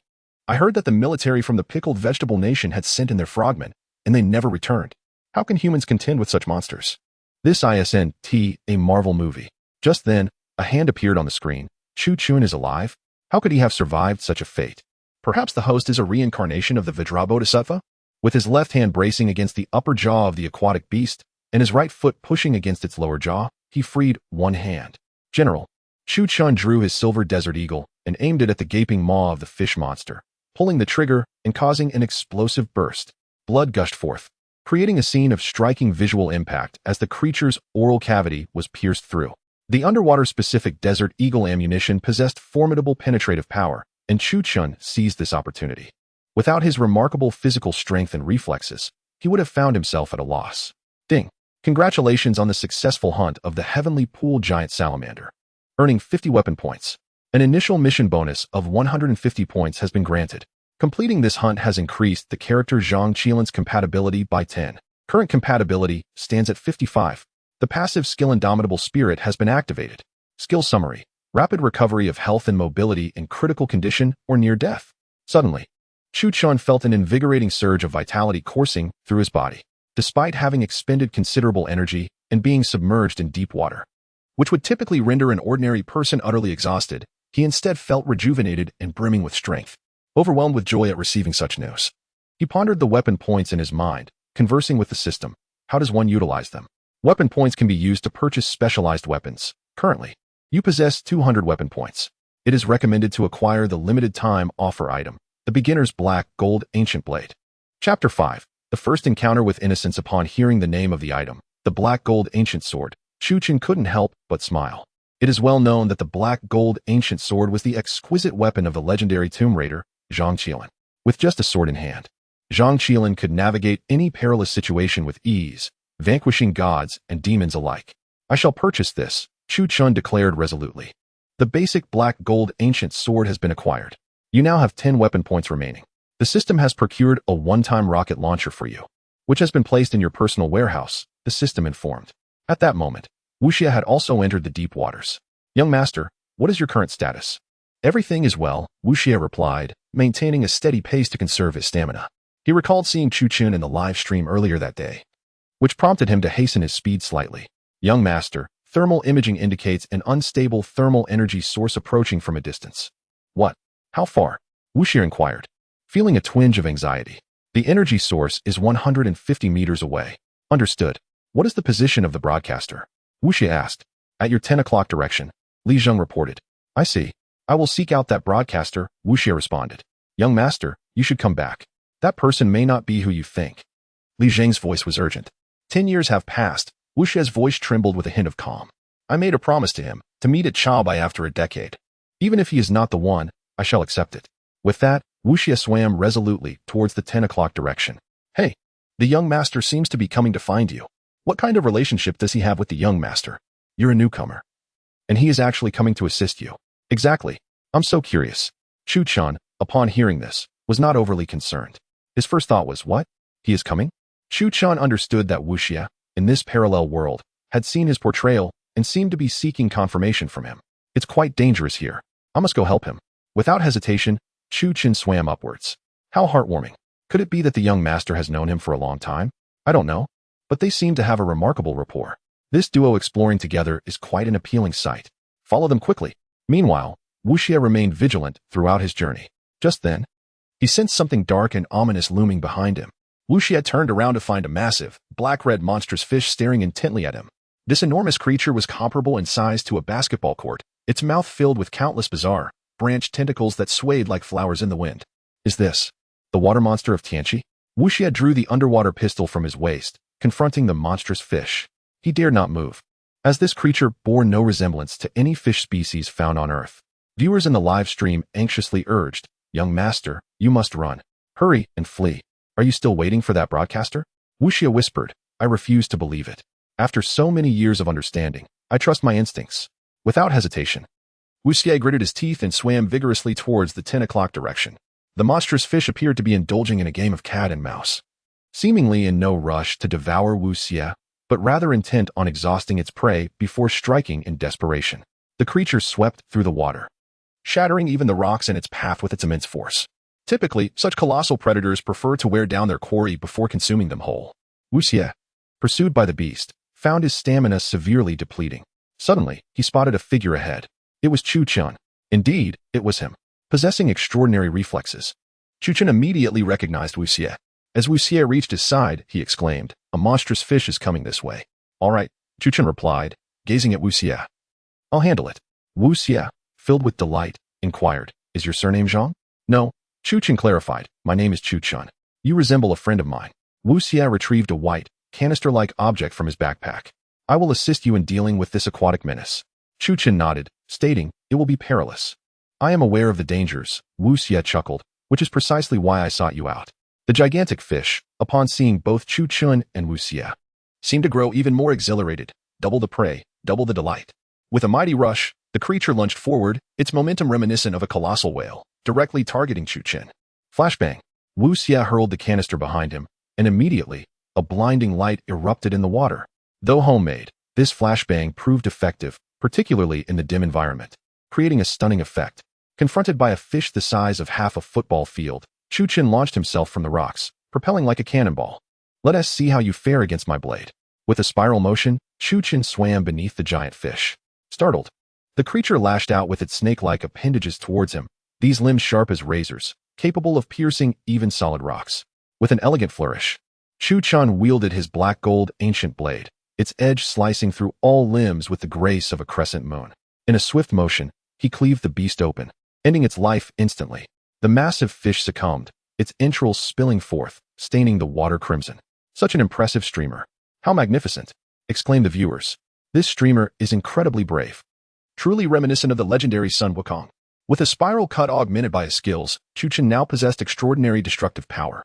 I heard that the military from the pickled vegetable nation had sent in their frogmen, and they never returned. How can humans contend with such monsters? This isn't a Marvel movie. Just then, a hand appeared on the screen. Chu Qiling is alive? How could he have survived such a fate? Perhaps the host is a reincarnation of the Vajrabodhisattva? With his left hand bracing against the upper jaw of the aquatic beast, and his right foot pushing against its lower jaw, he freed one hand. General, Chu Qiling drew his silver desert eagle and aimed it at the gaping maw of the fish monster, pulling the trigger and causing an explosive burst. Blood gushed forth, creating a scene of striking visual impact as the creature's oral cavity was pierced through. The underwater-specific Desert Eagle ammunition possessed formidable penetrative power, and Chu Qiling seized this opportunity. Without his remarkable physical strength and reflexes, he would have found himself at a loss. Ding! Congratulations on the successful hunt of the heavenly pool giant salamander. Earning 50 weapon points. An initial mission bonus of 150 points has been granted. Completing this hunt has increased the character Zhang Qiling's compatibility by 10. Current compatibility stands at 55. The passive skill Indomitable Spirit has been activated. Skill summary. Rapid recovery of health and mobility in critical condition or near death. Suddenly, Chu Qiling felt an invigorating surge of vitality coursing through his body. Despite having expended considerable energy and being submerged in deep water, which would typically render an ordinary person utterly exhausted, he instead felt rejuvenated and brimming with strength. Overwhelmed with joy at receiving such news, He pondered the weapon points in his mind, conversing with the system. How does one utilize them? Weapon points can be used to purchase specialized weapons. Currently, you possess 200 weapon points. It is recommended to acquire the limited time offer item, the beginner's black gold ancient blade. Chapter 5. The first encounter with innocence. Upon hearing the name of the item, the black gold ancient sword, Chu Chen couldn't help but smile. It is well known that the black gold ancient sword was the exquisite weapon of the legendary tomb raider, Zhang Qiling. With just a sword in hand, Zhang Qiling could navigate any perilous situation with ease, vanquishing gods and demons alike. I shall purchase this, Chu Chen declared resolutely. The basic black gold ancient sword has been acquired. You now have 10 weapon points remaining. The system has procured a one-time rocket launcher for you, which has been placed in your personal warehouse, the system informed. At that moment, Wu Xie had also entered the deep waters. Young master, what is your current status? Everything is well, Wu Xie replied, maintaining a steady pace to conserve his stamina. He recalled seeing Chu Chen in the live stream earlier that day, which prompted him to hasten his speed slightly. Young master, thermal imaging indicates an unstable thermal energy source approaching from a distance. What? How far? Wu Xie inquired, feeling a twinge of anxiety. The energy source is 150 meters away. Understood. What is the position of the broadcaster? Wu Xie asked. At your 10 o'clock direction, Li Zheng reported. I see. I will seek out that broadcaster, Wu Xie responded. Young master, you should come back. That person may not be who you think. Li Zheng's voice was urgent. 10 years have passed. Wu Xie's voice trembled with a hint of calm. I made a promise to him, to meet at Changbai after a decade. Even if he is not the one, I shall accept it. With that, Wu Xie swam resolutely towards the 10 o'clock direction. Hey, the young master seems to be coming to find you. What kind of relationship does he have with the young master? You're a newcomer. And he is actually coming to assist you. Exactly. I'm so curious. Chu Chen, upon hearing this, was not overly concerned. His first thought was, what? He is coming? Chu Chen understood that Wu Xie, in this parallel world, had seen his portrayal and seemed to be seeking confirmation from him. It's quite dangerous here. I must go help him. Without hesitation, Chu Chen swam upwards. How heartwarming. Could it be that the young master has known him for a long time? I don't know. But they seem to have a remarkable rapport. This duo exploring together is quite an appealing sight. Follow them quickly. Meanwhile, Wu Xie remained vigilant throughout his journey. Just then, he sensed something dark and ominous looming behind him. Wu Xie turned around to find a massive, black-red monstrous fish staring intently at him. This enormous creature was comparable in size to a basketball court, its mouth filled with countless bizarre, branched tentacles that swayed like flowers in the wind. Is this the water monster of Tianchi? Wu Xie drew the underwater pistol from his waist, confronting the monstrous fish. He dared not move, as this creature bore no resemblance to any fish species found on Earth. Viewers in the live stream anxiously urged, Young master, you must run. Hurry and flee. Are you still waiting for that broadcaster? Wu Xie whispered. I refuse to believe it. After so many years of understanding, I trust my instincts. Without hesitation, Wu Xie gritted his teeth and swam vigorously towards the 10 o'clock direction. The monstrous fish appeared to be indulging in a game of cat and mouse, seemingly in no rush to devour Wu Xie, but rather intent on exhausting its prey before striking in desperation. The creature swept through the water, shattering even the rocks in its path with its immense force. Typically, such colossal predators prefer to wear down their quarry before consuming them whole. Wu Xie, pursued by the beast, found his stamina severely depleting. Suddenly, he spotted a figure ahead. It was Chu Chen. Indeed, it was him. Possessing extraordinary reflexes, Chu Chen immediately recognized Wu Xie. As Wu Xie reached his side, he exclaimed, a monstrous fish is coming this way. All right, Chu Chen replied, gazing at Wu Xie. I'll handle it. Wu Xie, filled with delight, inquired, is your surname Zhang? No, Chu Chen clarified, my name is Chu Chen. You resemble a friend of mine. Wu Xie retrieved a white, canister-like object from his backpack. I will assist you in dealing with this aquatic menace. Chu Chen nodded, stating, it will be perilous. I am aware of the dangers, Wu Xie chuckled, which is precisely why I sought you out. The gigantic fish, upon seeing both Chu Chen and Wu Xie, seemed to grow even more exhilarated. Double the prey, double the delight. With a mighty rush, the creature lunged forward, its momentum reminiscent of a colossal whale, directly targeting Chu Chen. Flashbang. Wu Xie hurled the canister behind him, and immediately, a blinding light erupted in the water. Though homemade, this flashbang proved effective, particularly in the dim environment, creating a stunning effect. Confronted by a fish the size of half a football field, Chu Chen launched himself from the rocks, propelling like a cannonball. Let us see how you fare against my blade. With a spiral motion, Chu Chen swam beneath the giant fish. Startled, the creature lashed out with its snake-like appendages towards him, these limbs sharp as razors, capable of piercing even solid rocks. With an elegant flourish, Chu Chun wielded his black-gold ancient blade, its edge slicing through all limbs with the grace of a crescent moon. In a swift motion, he cleaved the beast open, ending its life instantly. The massive fish succumbed, its entrails spilling forth, staining the water crimson. Such an impressive streamer. How magnificent! Exclaimed the viewers. This streamer is incredibly brave. Truly reminiscent of the legendary Sun Wukong. With a spiral cut augmented by his skills, Chu Chun now possessed extraordinary destructive power.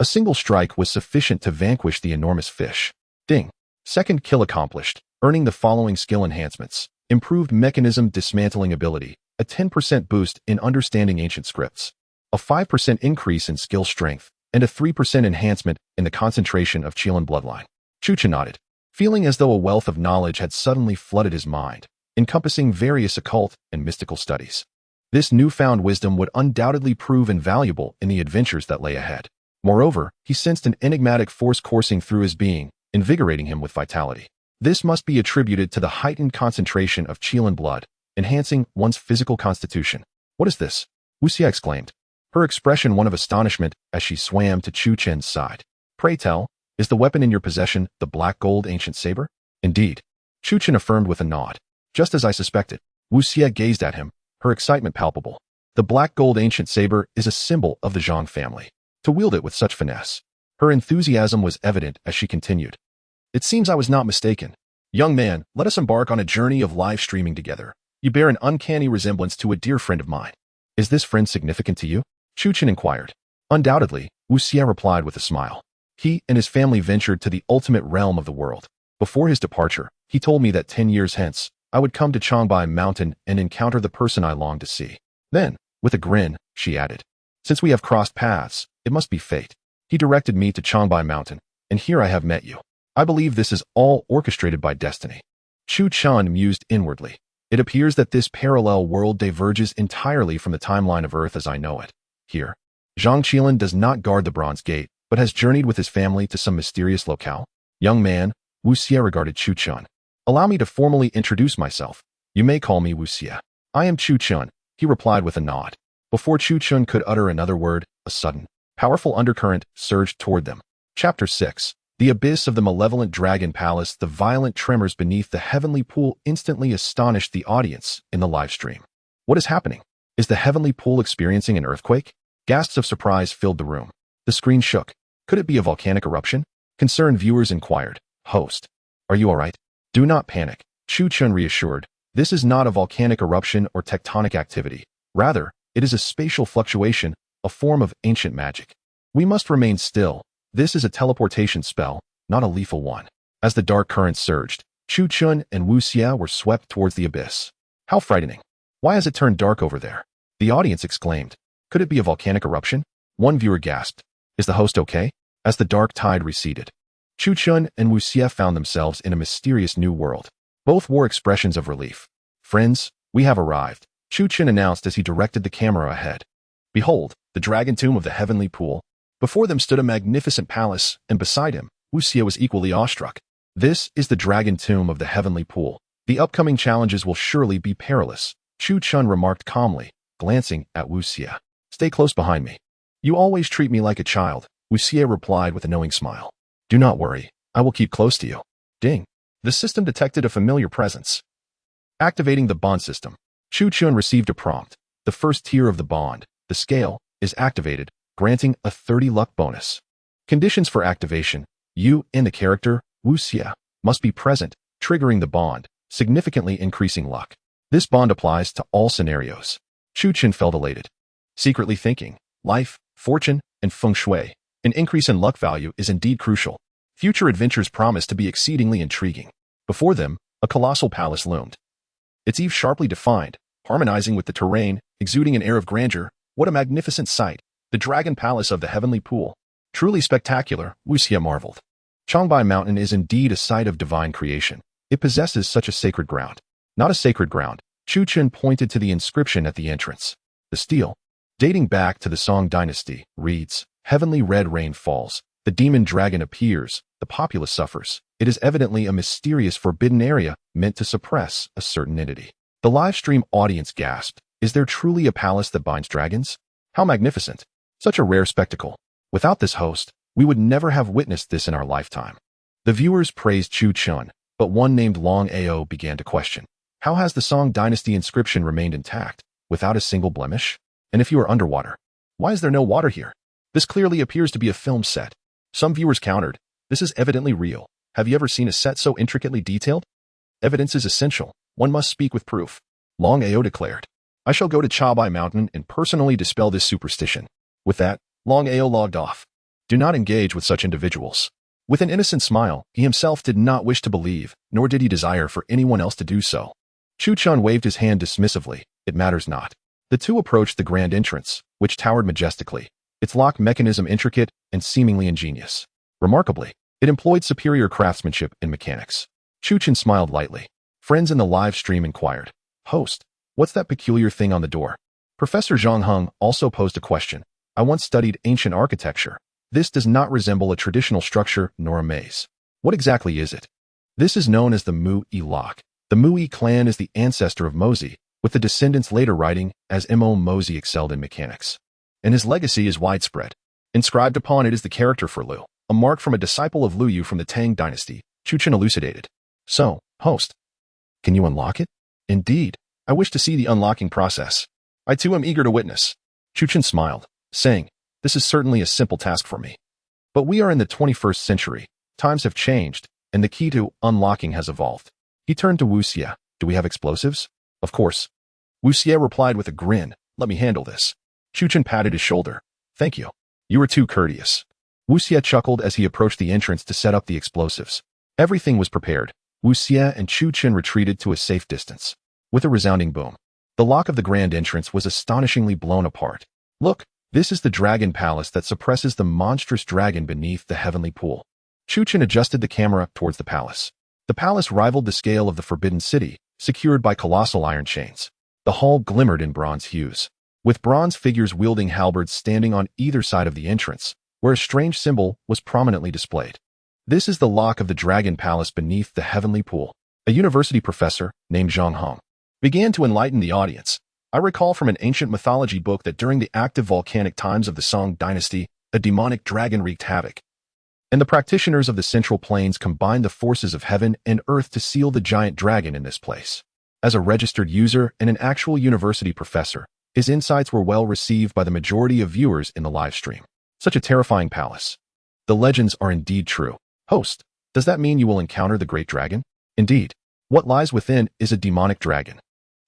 A single strike was sufficient to vanquish the enormous fish. Ding! Second kill accomplished, earning the following skill enhancements. Improved mechanism dismantling ability, a 10% boost in understanding ancient scripts, a 5% increase in skill strength, and a 3% enhancement in the concentration of Qiling bloodline. Chu Chun nodded, feeling as though a wealth of knowledge had suddenly flooded his mind, encompassing various occult and mystical studies. This newfound wisdom would undoubtedly prove invaluable in the adventures that lay ahead. Moreover, he sensed an enigmatic force coursing through his being, invigorating him with vitality. This must be attributed to the heightened concentration of Qiling blood, enhancing one's physical constitution. What is this? Wu Xie exclaimed, her expression one of astonishment as she swam to Chu Chun's side. Pray tell, is the weapon in your possession the black gold ancient saber? Indeed. Chu Chun affirmed with a nod. Just as I suspected. Wu Xie gazed at him, her excitement palpable. The black gold ancient saber is a symbol of the Zhang family. To wield it with such finesse. Her enthusiasm was evident as she continued. It seems I was not mistaken. Young man, let us embark on a journey of live streaming together. You bear an uncanny resemblance to a dear friend of mine. Is this friend significant to you? Chu Chun inquired. Undoubtedly, Wu Xie replied with a smile. He and his family ventured to the ultimate realm of the world. Before his departure, he told me that 10 years hence, I would come to Changbai mountain and encounter the person I longed to see. Then, with a grin, she added, since we have crossed paths, it must be fate. He directed me to Changbai mountain, and here I have met you. I believe this is all orchestrated by destiny. Chu Chun mused inwardly. It appears that this parallel world diverges entirely from the timeline of Earth as I know it. Here, Zhang Qiling does not guard the Bronze Gate, but has journeyed with his family to some mysterious locale. Young man, Wu Xie regarded Chu Chun. Allow me to formally introduce myself. You may call me Wu Xie. I am Chu Chun, he replied with a nod. Before Chu Chun could utter another word, a sudden, powerful undercurrent surged toward them. Chapter 6. The abyss of the malevolent dragon palace. The violent tremors beneath the heavenly pool instantly astonished the audience in the live stream. What is happening? Is the heavenly pool experiencing an earthquake? Gasps of surprise filled the room. The screen shook. Could it be a volcanic eruption? Concerned viewers inquired. Host, are you all right? Do not panic, Chu Chun reassured. This is not a volcanic eruption or tectonic activity. Rather, it is a spatial fluctuation, a form of ancient magic. We must remain still. This is a teleportation spell, not a lethal one. As the dark current surged, Chu Chun and Wu Xie were swept towards the abyss. How frightening. Why has it turned dark over there? The audience exclaimed. Could it be a volcanic eruption? One viewer gasped. Is the host okay? As the dark tide receded, Chu Chun and Wu Xie found themselves in a mysterious new world. Both wore expressions of relief. Friends, we have arrived, Chu Chun announced as he directed the camera ahead. Behold, the dragon tomb of the heavenly pool. Before them stood a magnificent palace, and beside him, Wu Xie was equally awestruck. This is the dragon tomb of the heavenly pool. The upcoming challenges will surely be perilous, Chu Chun remarked calmly, glancing at Wu Xie. Stay close behind me. You always treat me like a child, Wu Xie replied with a knowing smile. Do not worry, I will keep close to you. Ding. The system detected a familiar presence. Activating the bond system. Chu Chun received a prompt. The first tier of the bond, the scale, is activated, granting a 30 luck bonus. Conditions for activation. You and the character, Wu Xie, must be present, triggering the bond, significantly increasing luck. This bond applies to all scenarios. Chu Chun felt elated. Secretly thinking, life, fortune, and feng shui, an increase in luck value is indeed crucial. Future adventures promise to be exceedingly intriguing. Before them, a colossal palace loomed. Its eaves sharply defined, harmonizing with the terrain, exuding an air of grandeur. What a magnificent sight! The dragon palace of the heavenly pool. Truly spectacular, Wu Xie marveled. Changbai mountain is indeed a site of divine creation. It possesses such a sacred ground. Not a sacred ground. Chu Chun pointed to the inscription at the entrance. The stele, dating back to the Song dynasty, reads, Heavenly red rain falls. The demon dragon appears. The populace suffers. It is evidently a mysterious forbidden area meant to suppress a certain entity. The live stream audience gasped. Is there truly a palace that binds dragons? How magnificent. Such a rare spectacle. Without this host, we would never have witnessed this in our lifetime. The viewers praised Chu Chun, but one named Long Ao began to question. How has the Song Dynasty inscription remained intact, without a single blemish? And if you are underwater, why is there no water here? This clearly appears to be a film set. Some viewers countered, this is evidently real. Have you ever seen a set so intricately detailed? Evidence is essential. One must speak with proof. Long Ao declared. I shall go to Changbai Mountain and personally dispel this superstition. With that, Long Ao logged off. Do not engage with such individuals. With an innocent smile, he himself did not wish to believe, nor did he desire for anyone else to do so. Chu Chun waved his hand dismissively. It matters not. The two approached the grand entrance, which towered majestically, its lock mechanism intricate and seemingly ingenious. Remarkably, it employed superior craftsmanship and mechanics. Chu Chun smiled lightly. Friends in the live stream inquired, Host, what's that peculiar thing on the door? Professor Zhang Huang also posed a question. I once studied ancient architecture. This does not resemble a traditional structure nor a maze. What exactly is it? This is known as the Mu-Yi lock. The Mu-Yi clan is the ancestor of Mozi, with the descendants later writing as Mo Mozi excelled in mechanics. And his legacy is widespread. Inscribed upon it is the character for Lu, a mark from a disciple of Lu Yu from the Tang dynasty, Chu Chun elucidated. So, host, can you unlock it? Indeed, I wish to see the unlocking process. I too am eager to witness. Chu Chun smiled, saying, this is certainly a simple task for me. But we are in the 21st century. Times have changed, and the key to unlocking has evolved. He turned to Wu Xie. Do we have explosives? Of course. Wu Xie replied with a grin. Let me handle this. Chu Chun patted his shoulder. Thank you. You were too courteous. Wu Xie chuckled as he approached the entrance to set up the explosives. Everything was prepared. Wu Xie and Chu Chun retreated to a safe distance. With a resounding boom, the lock of the grand entrance was astonishingly blown apart. Look, this is the dragon palace that suppresses the monstrous dragon beneath the heavenly pool. Chu Chun adjusted the camera towards the palace. The palace rivaled the scale of the Forbidden City, secured by colossal iron chains. The hall glimmered in bronze hues, with bronze figures wielding halberds standing on either side of the entrance, where a strange symbol was prominently displayed. This is the lock of the dragon palace beneath the heavenly pool. A university professor, named Zhang Huang, began to enlighten the audience. I recall from an ancient mythology book that during the active volcanic times of the Song dynasty, a demonic dragon wreaked havoc. And the practitioners of the Central Plains combined the forces of heaven and earth to seal the giant dragon in this place. As a registered user and an actual university professor, his insights were well received by the majority of viewers in the live stream. Such a terrifying palace. The legends are indeed true. Host, does that mean you will encounter the great dragon? Indeed. What lies within is a demonic dragon.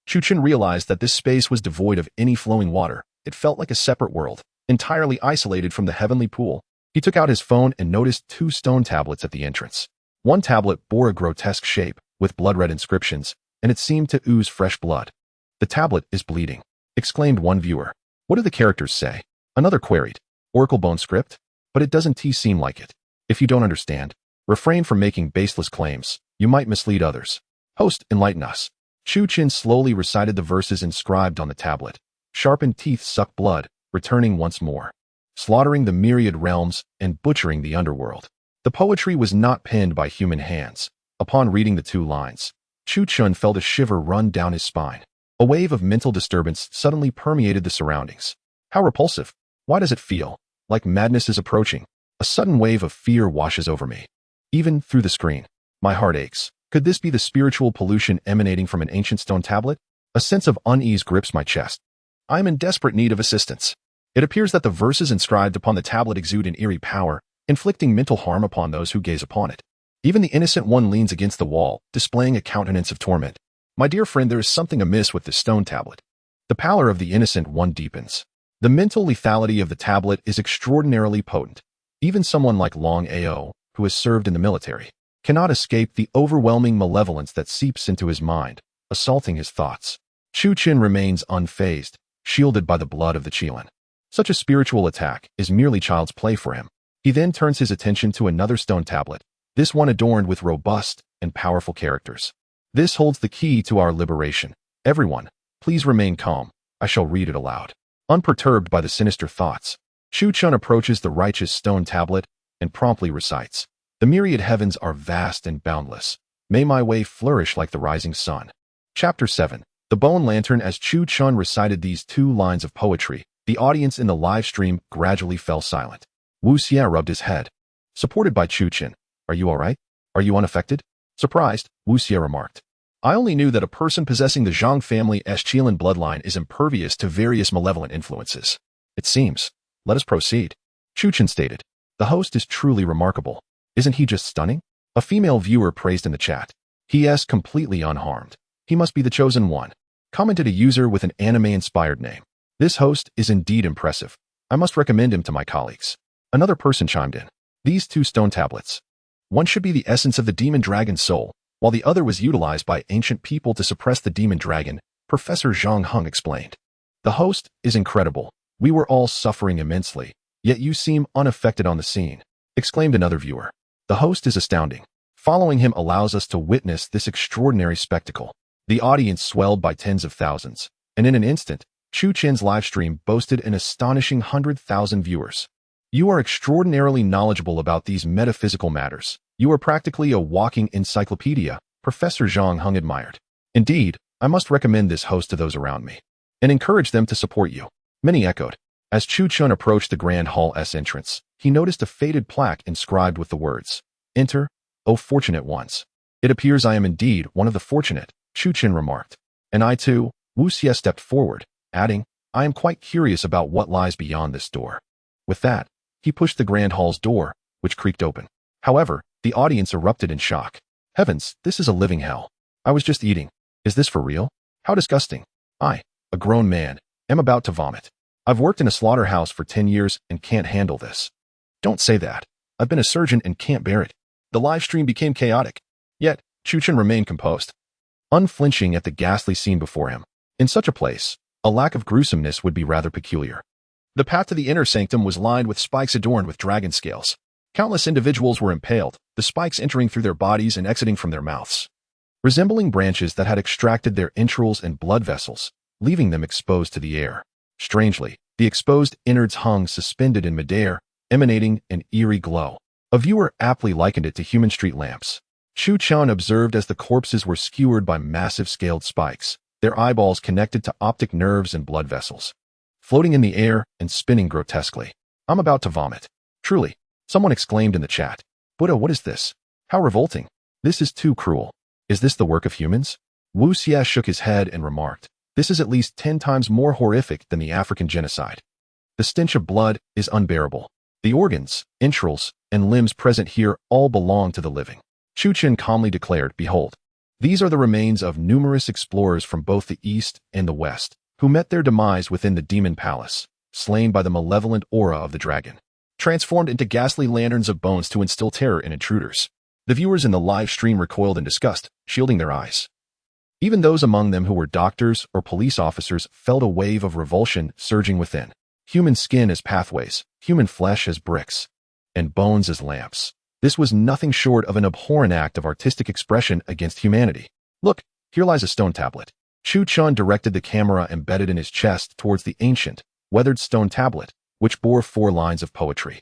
Chu Chun realized that this space was devoid of any flowing water. It felt like a separate world, entirely isolated from the heavenly pool. He took out his phone and noticed 2 stone tablets at the entrance. One tablet bore a grotesque shape, with blood-red inscriptions, and it seemed to ooze fresh blood. The tablet is bleeding, exclaimed one viewer. What do the characters say? Another queried. Oracle bone script? But it doesn't seem like it. If you don't understand, refrain from making baseless claims. You might mislead others. Host, enlighten us. Chu Chun slowly recited the verses inscribed on the tablet. Sharpened teeth suck blood, returning once more, slaughtering the myriad realms and butchering the underworld. The poetry was not penned by human hands. Upon reading the 2 lines, Chu Chun felt a shiver run down his spine. A wave of mental disturbance suddenly permeated the surroundings. How repulsive. Why does it feel like madness is approaching? A sudden wave of fear washes over me. Even through the screen, my heart aches. Could this be the spiritual pollution emanating from an ancient stone tablet? A sense of unease grips my chest. I am in desperate need of assistance. It appears that the verses inscribed upon the tablet exude an eerie power, inflicting mental harm upon those who gaze upon it. Even the innocent one leans against the wall, displaying a countenance of torment. My dear friend, there is something amiss with this stone tablet. The pallor of the innocent one deepens. The mental lethality of the tablet is extraordinarily potent. Even someone like Long Ao, who has served in the military, cannot escape the overwhelming malevolence that seeps into his mind, assaulting his thoughts. Chu Chun remains unfazed, shielded by the blood of the Qiling. Such a spiritual attack is merely child's play for him. He then turns his attention to another stone tablet, this one adorned with robust and powerful characters. This holds the key to our liberation. Everyone, please remain calm. I shall read it aloud. Unperturbed by the sinister thoughts, Chu Chun approaches the righteous stone tablet and promptly recites, the myriad heavens are vast and boundless. May my way flourish like the rising sun. Chapter 7. The Bone Lantern. As Chu Chun recited these 2 lines of poetry, the audience in the live stream gradually fell silent. Wu Xie rubbed his head. Supported by Chu Qin. Are you all right? Are you unaffected? Surprised, Wu Xie remarked. I only knew that a person possessing the Zhang family's Qiling bloodline is impervious to various malevolent influences. It seems. Let us proceed. Chu Qin stated. The host is truly remarkable. Isn't he just stunning? A female viewer praised in the chat. He is completely unharmed. He must be the chosen one. Commented a user with an anime-inspired name. This host is indeed impressive. I must recommend him to my colleagues. Another person chimed in. These two stone tablets. One should be the essence of the demon dragon's soul, while the other was utilized by ancient people to suppress the demon dragon, Professor Zhang Huang explained. The host is incredible. We were all suffering immensely, yet you seem unaffected on the scene, exclaimed another viewer. The host is astounding. Following him allows us to witness this extraordinary spectacle. The audience swelled by tens of thousands, and in an instant, Chu Qin's livestream boasted an astonishing 100,000 viewers. You are extraordinarily knowledgeable about these metaphysical matters. You are practically a walking encyclopedia, Professor Zhang Huang admired. Indeed, I must recommend this host to those around me, and encourage them to support you. Many echoed. As Chu Qin approached the Grand Hall's entrance, he noticed a faded plaque inscribed with the words, Enter, O fortunate ones. It appears I am indeed one of the fortunate, Chu Qin remarked. And I too, Wu Xie stepped forward, adding, I am quite curious about what lies beyond this door. With that, he pushed the Grand Hall's door, which creaked open. However, the audience erupted in shock. Heavens, this is a living hell. I was just eating. Is this for real? How disgusting. I, a grown man, am about to vomit. I've worked in a slaughterhouse for 10 years and can't handle this. Don't say that. I've been a surgeon and can't bear it. The live stream became chaotic. Yet, Chu Qin remained composed, unflinching at the ghastly scene before him. In such a place, a lack of gruesomeness would be rather peculiar. The path to the inner sanctum was lined with spikes adorned with dragon scales. Countless individuals were impaled, the spikes entering through their bodies and exiting from their mouths, resembling branches that had extracted their entrails and blood vessels, leaving them exposed to the air. Strangely, the exposed innards hung suspended in midair, emanating an eerie glow. A viewer aptly likened it to human street lamps. Chu Qin observed as the corpses were skewered by massive scaled spikes, their eyeballs connected to optic nerves and blood vessels, floating in the air and spinning grotesquely. I'm about to vomit. Truly, someone exclaimed in the chat. Buddha, what is this? How revolting. This is too cruel. Is this the work of humans? Wu Xie shook his head and remarked, this is at least 10 times more horrific than the African genocide. The stench of blood is unbearable. The organs, entrails, and limbs present here all belong to the living. Chu Qin calmly declared, behold, these are the remains of numerous explorers from both the east and the west, who met their demise within the demon palace, slain by the malevolent aura of the dragon, transformed into ghastly lanterns of bones to instill terror in intruders. The viewers in the live stream recoiled in disgust, shielding their eyes. Even those among them who were doctors or police officers felt a wave of revulsion surging within. Human skin as pathways, human flesh as bricks, and bones as lamps. This was nothing short of an abhorrent act of artistic expression against humanity. Look, here lies a stone tablet. Chu Qin directed the camera embedded in his chest towards the ancient, weathered stone tablet, which bore 4 lines of poetry,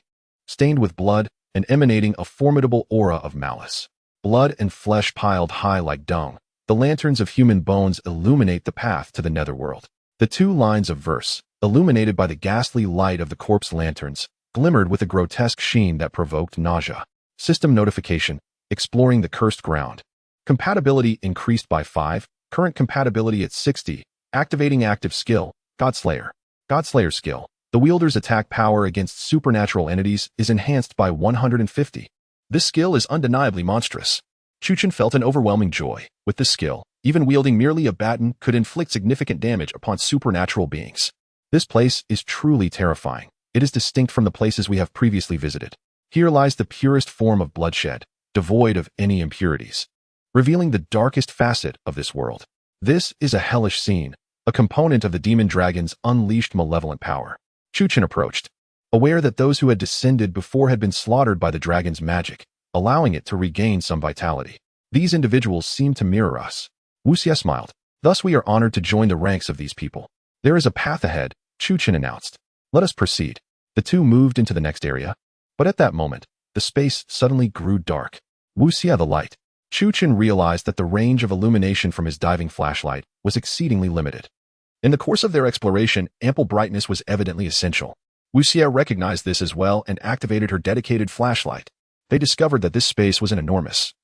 stained with blood and emanating a formidable aura of malice. Blood and flesh piled high like dung, the lanterns of human bones illuminate the path to the netherworld. The 2 lines of verse, illuminated by the ghastly light of the corpse lanterns, glimmered with a grotesque sheen that provoked nausea. System notification, exploring the cursed ground. Compatibility increased by 5, current compatibility at 60, activating active skill, Godslayer. Godslayer skill. The wielder's attack power against supernatural entities is enhanced by 150. This skill is undeniably monstrous. Chu Qin felt an overwhelming joy. With this skill, even wielding merely a baton could inflict significant damage upon supernatural beings. This place is truly terrifying. It is distinct from the places we have previously visited. Here lies the purest form of bloodshed, devoid of any impurities, revealing the darkest facet of this world. This is a hellish scene, a component of the demon dragon's unleashed malevolent power. Chu Qin approached, aware that those who had descended before had been slaughtered by the dragon's magic, allowing it to regain some vitality. These individuals seem to mirror us. Wu Xie smiled. Thus we are honored to join the ranks of these people. There is a path ahead, Chu Qin announced. Let us proceed. The two moved into the next area. But at that moment, the space suddenly grew dark. Wu Xie the light. Chu Qin realized that the range of illumination from his diving flashlight was exceedingly limited. In the course of their exploration, ample brightness was evidently essential. Wu Xie recognized this as well and activated her dedicated flashlight. They discovered that this space was an enormous,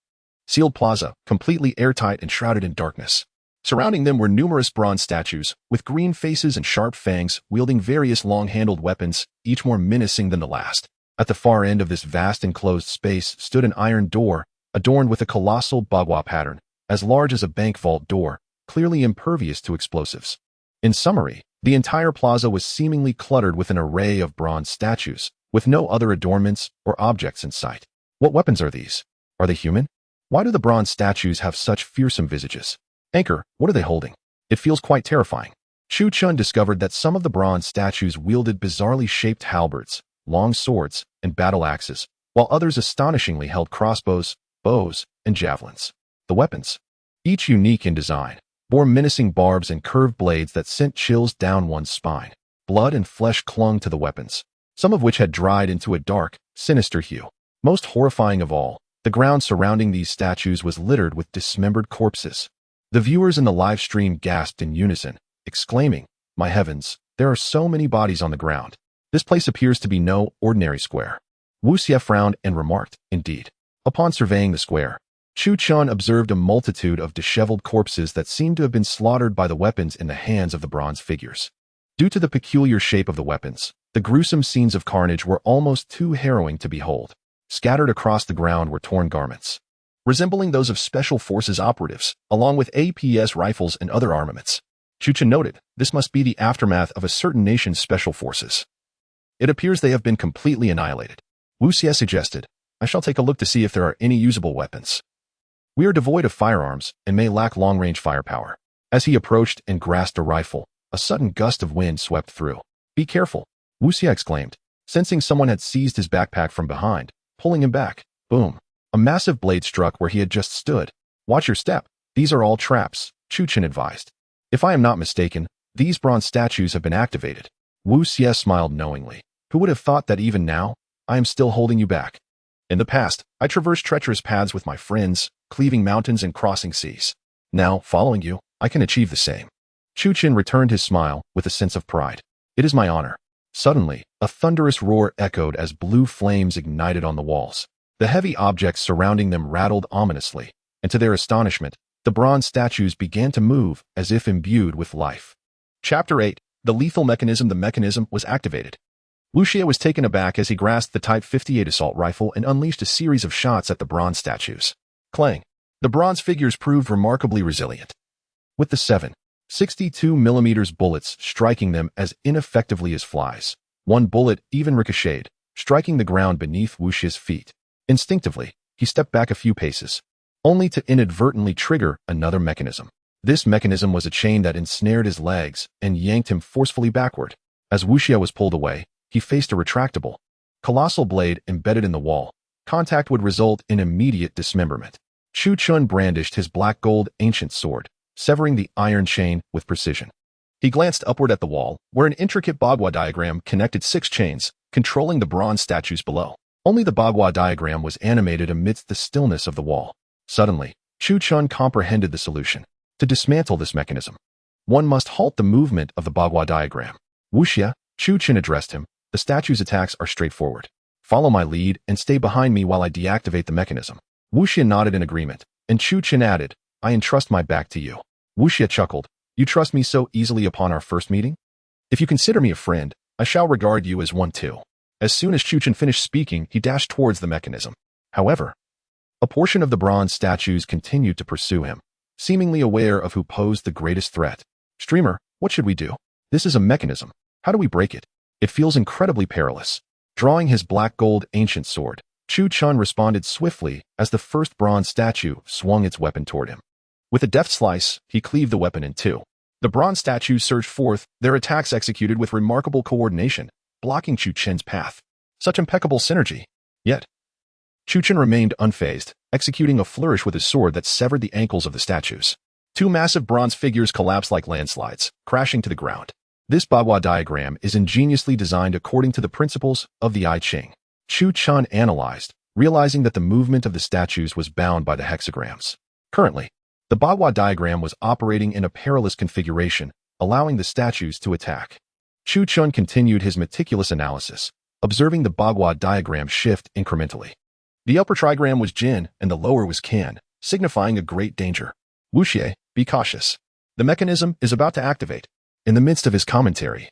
sealed plaza, completely airtight and shrouded in darkness. Surrounding them were numerous bronze statues, with green faces and sharp fangs, wielding various long-handled weapons, each more menacing than the last. At the far end of this vast enclosed space stood an iron door, adorned with a colossal bagua pattern, as large as a bank vault door, clearly impervious to explosives. In summary, the entire plaza was seemingly cluttered with an array of bronze statues, with no other adornments or objects in sight. What weapons are these? Are they human? Why do the bronze statues have such fearsome visages? Anchor, what are they holding? It feels quite terrifying. Chu Chun discovered that some of the bronze statues wielded bizarrely shaped halberds, long swords, and battle axes, while others astonishingly held crossbows, bows, and javelins. The weapons, each unique in design, bore menacing barbs and curved blades that sent chills down one's spine. Blood and flesh clung to the weapons, some of which had dried into a dark, sinister hue. Most horrifying of all, the ground surrounding these statues was littered with dismembered corpses. The viewers in the live stream gasped in unison, exclaiming, "My heavens, there are so many bodies on the ground. This place appears to be no ordinary square." Wu Xie frowned and remarked, "Indeed." Upon surveying the square, Chu Chun observed a multitude of disheveled corpses that seemed to have been slaughtered by the weapons in the hands of the bronze figures. Due to the peculiar shape of the weapons, the gruesome scenes of carnage were almost too harrowing to behold. Scattered across the ground were torn garments, resembling those of Special Forces operatives, along with APS rifles and other armaments. Chu Chun noted, this must be the aftermath of a certain nation's special forces. It appears they have been completely annihilated. Wu Xie suggested, "I shall take a look to see if there are any usable weapons. We are devoid of firearms and may lack long-range firepower." As he approached and grasped a rifle, a sudden gust of wind swept through. "Be careful," Wu Xie exclaimed, sensing someone had seized his backpack from behind, pulling him back. Boom. A massive blade struck where he had just stood. "Watch your step. These are all traps," Chu Chun advised. "If I am not mistaken, these bronze statues have been activated." Wu Xie smiled knowingly. "Who would have thought that even now, I am still holding you back? In the past, I traversed treacherous paths with my friends, cleaving mountains and crossing seas. Now, following you, I can achieve the same." Chu Chun returned his smile with a sense of pride. "It is my honor." Suddenly, a thunderous roar echoed as blue flames ignited on the walls. The heavy objects surrounding them rattled ominously, and to their astonishment, the bronze statues began to move as if imbued with life. Chapter 8. The Lethal Mechanism. The mechanism was activated. Wu Xie was taken aback as he grasped the Type 58 assault rifle and unleashed a series of shots at the bronze statues. Clang! The bronze figures proved remarkably resilient, with the 7.62mm bullets striking them as ineffectively as flies. One bullet even ricocheted, striking the ground beneath Wu Xie's feet. Instinctively, he stepped back a few paces, only to inadvertently trigger another mechanism. This mechanism was a chain that ensnared his legs and yanked him forcefully backward. As Wu Xie was pulled away, he faced a retractable, colossal blade embedded in the wall. Contact would result in immediate dismemberment. Chu Chun brandished his black gold ancient sword, severing the iron chain with precision. He glanced upward at the wall, where an intricate bagua diagram connected 6 chains, controlling the bronze statues below. Only the bagua diagram was animated amidst the stillness of the wall. Suddenly, Chu Chun comprehended the solution. To dismantle this mechanism, one must halt the movement of the bagua diagram. "Wu Xie," Chu Chun addressed him, "the statue's attacks are straightforward. Follow my lead and stay behind me while I deactivate the mechanism." Wu Xie nodded in agreement, and Chu Chun added, "I entrust my back to you." Wu Xie chuckled, "You trust me so easily upon our first meeting? If you consider me a friend, I shall regard you as one too." As soon as Chu Chun finished speaking, he dashed towards the mechanism. However, a portion of the bronze statues continued to pursue him, seemingly aware of who posed the greatest threat. "Streamer, what should we do? This is a mechanism. How do we break it? It feels incredibly perilous." Drawing his black gold ancient sword, Chu Chun responded swiftly as the first bronze statue swung its weapon toward him. With a deft slice, he cleaved the weapon in two. The bronze statues surged forth, their attacks executed with remarkable coordination, blocking Chu Chun's path. Such impeccable synergy. Yet, Chu Chun remained unfazed, executing a flourish with his sword that severed the ankles of the statues. 2 massive bronze figures collapsed like landslides, crashing to the ground. This bagua diagram is ingeniously designed according to the principles of the I Ching. Chu Chun analyzed, realizing that the movement of the statues was bound by the hexagrams. Currently, the bagua diagram was operating in a perilous configuration, allowing the statues to attack. Chu Chun continued his meticulous analysis, observing the Bagua diagram shift incrementally. The upper trigram was Jin and the lower was Can, signifying a great danger. Wu Xie, be cautious. The mechanism is about to activate. In the midst of his commentary,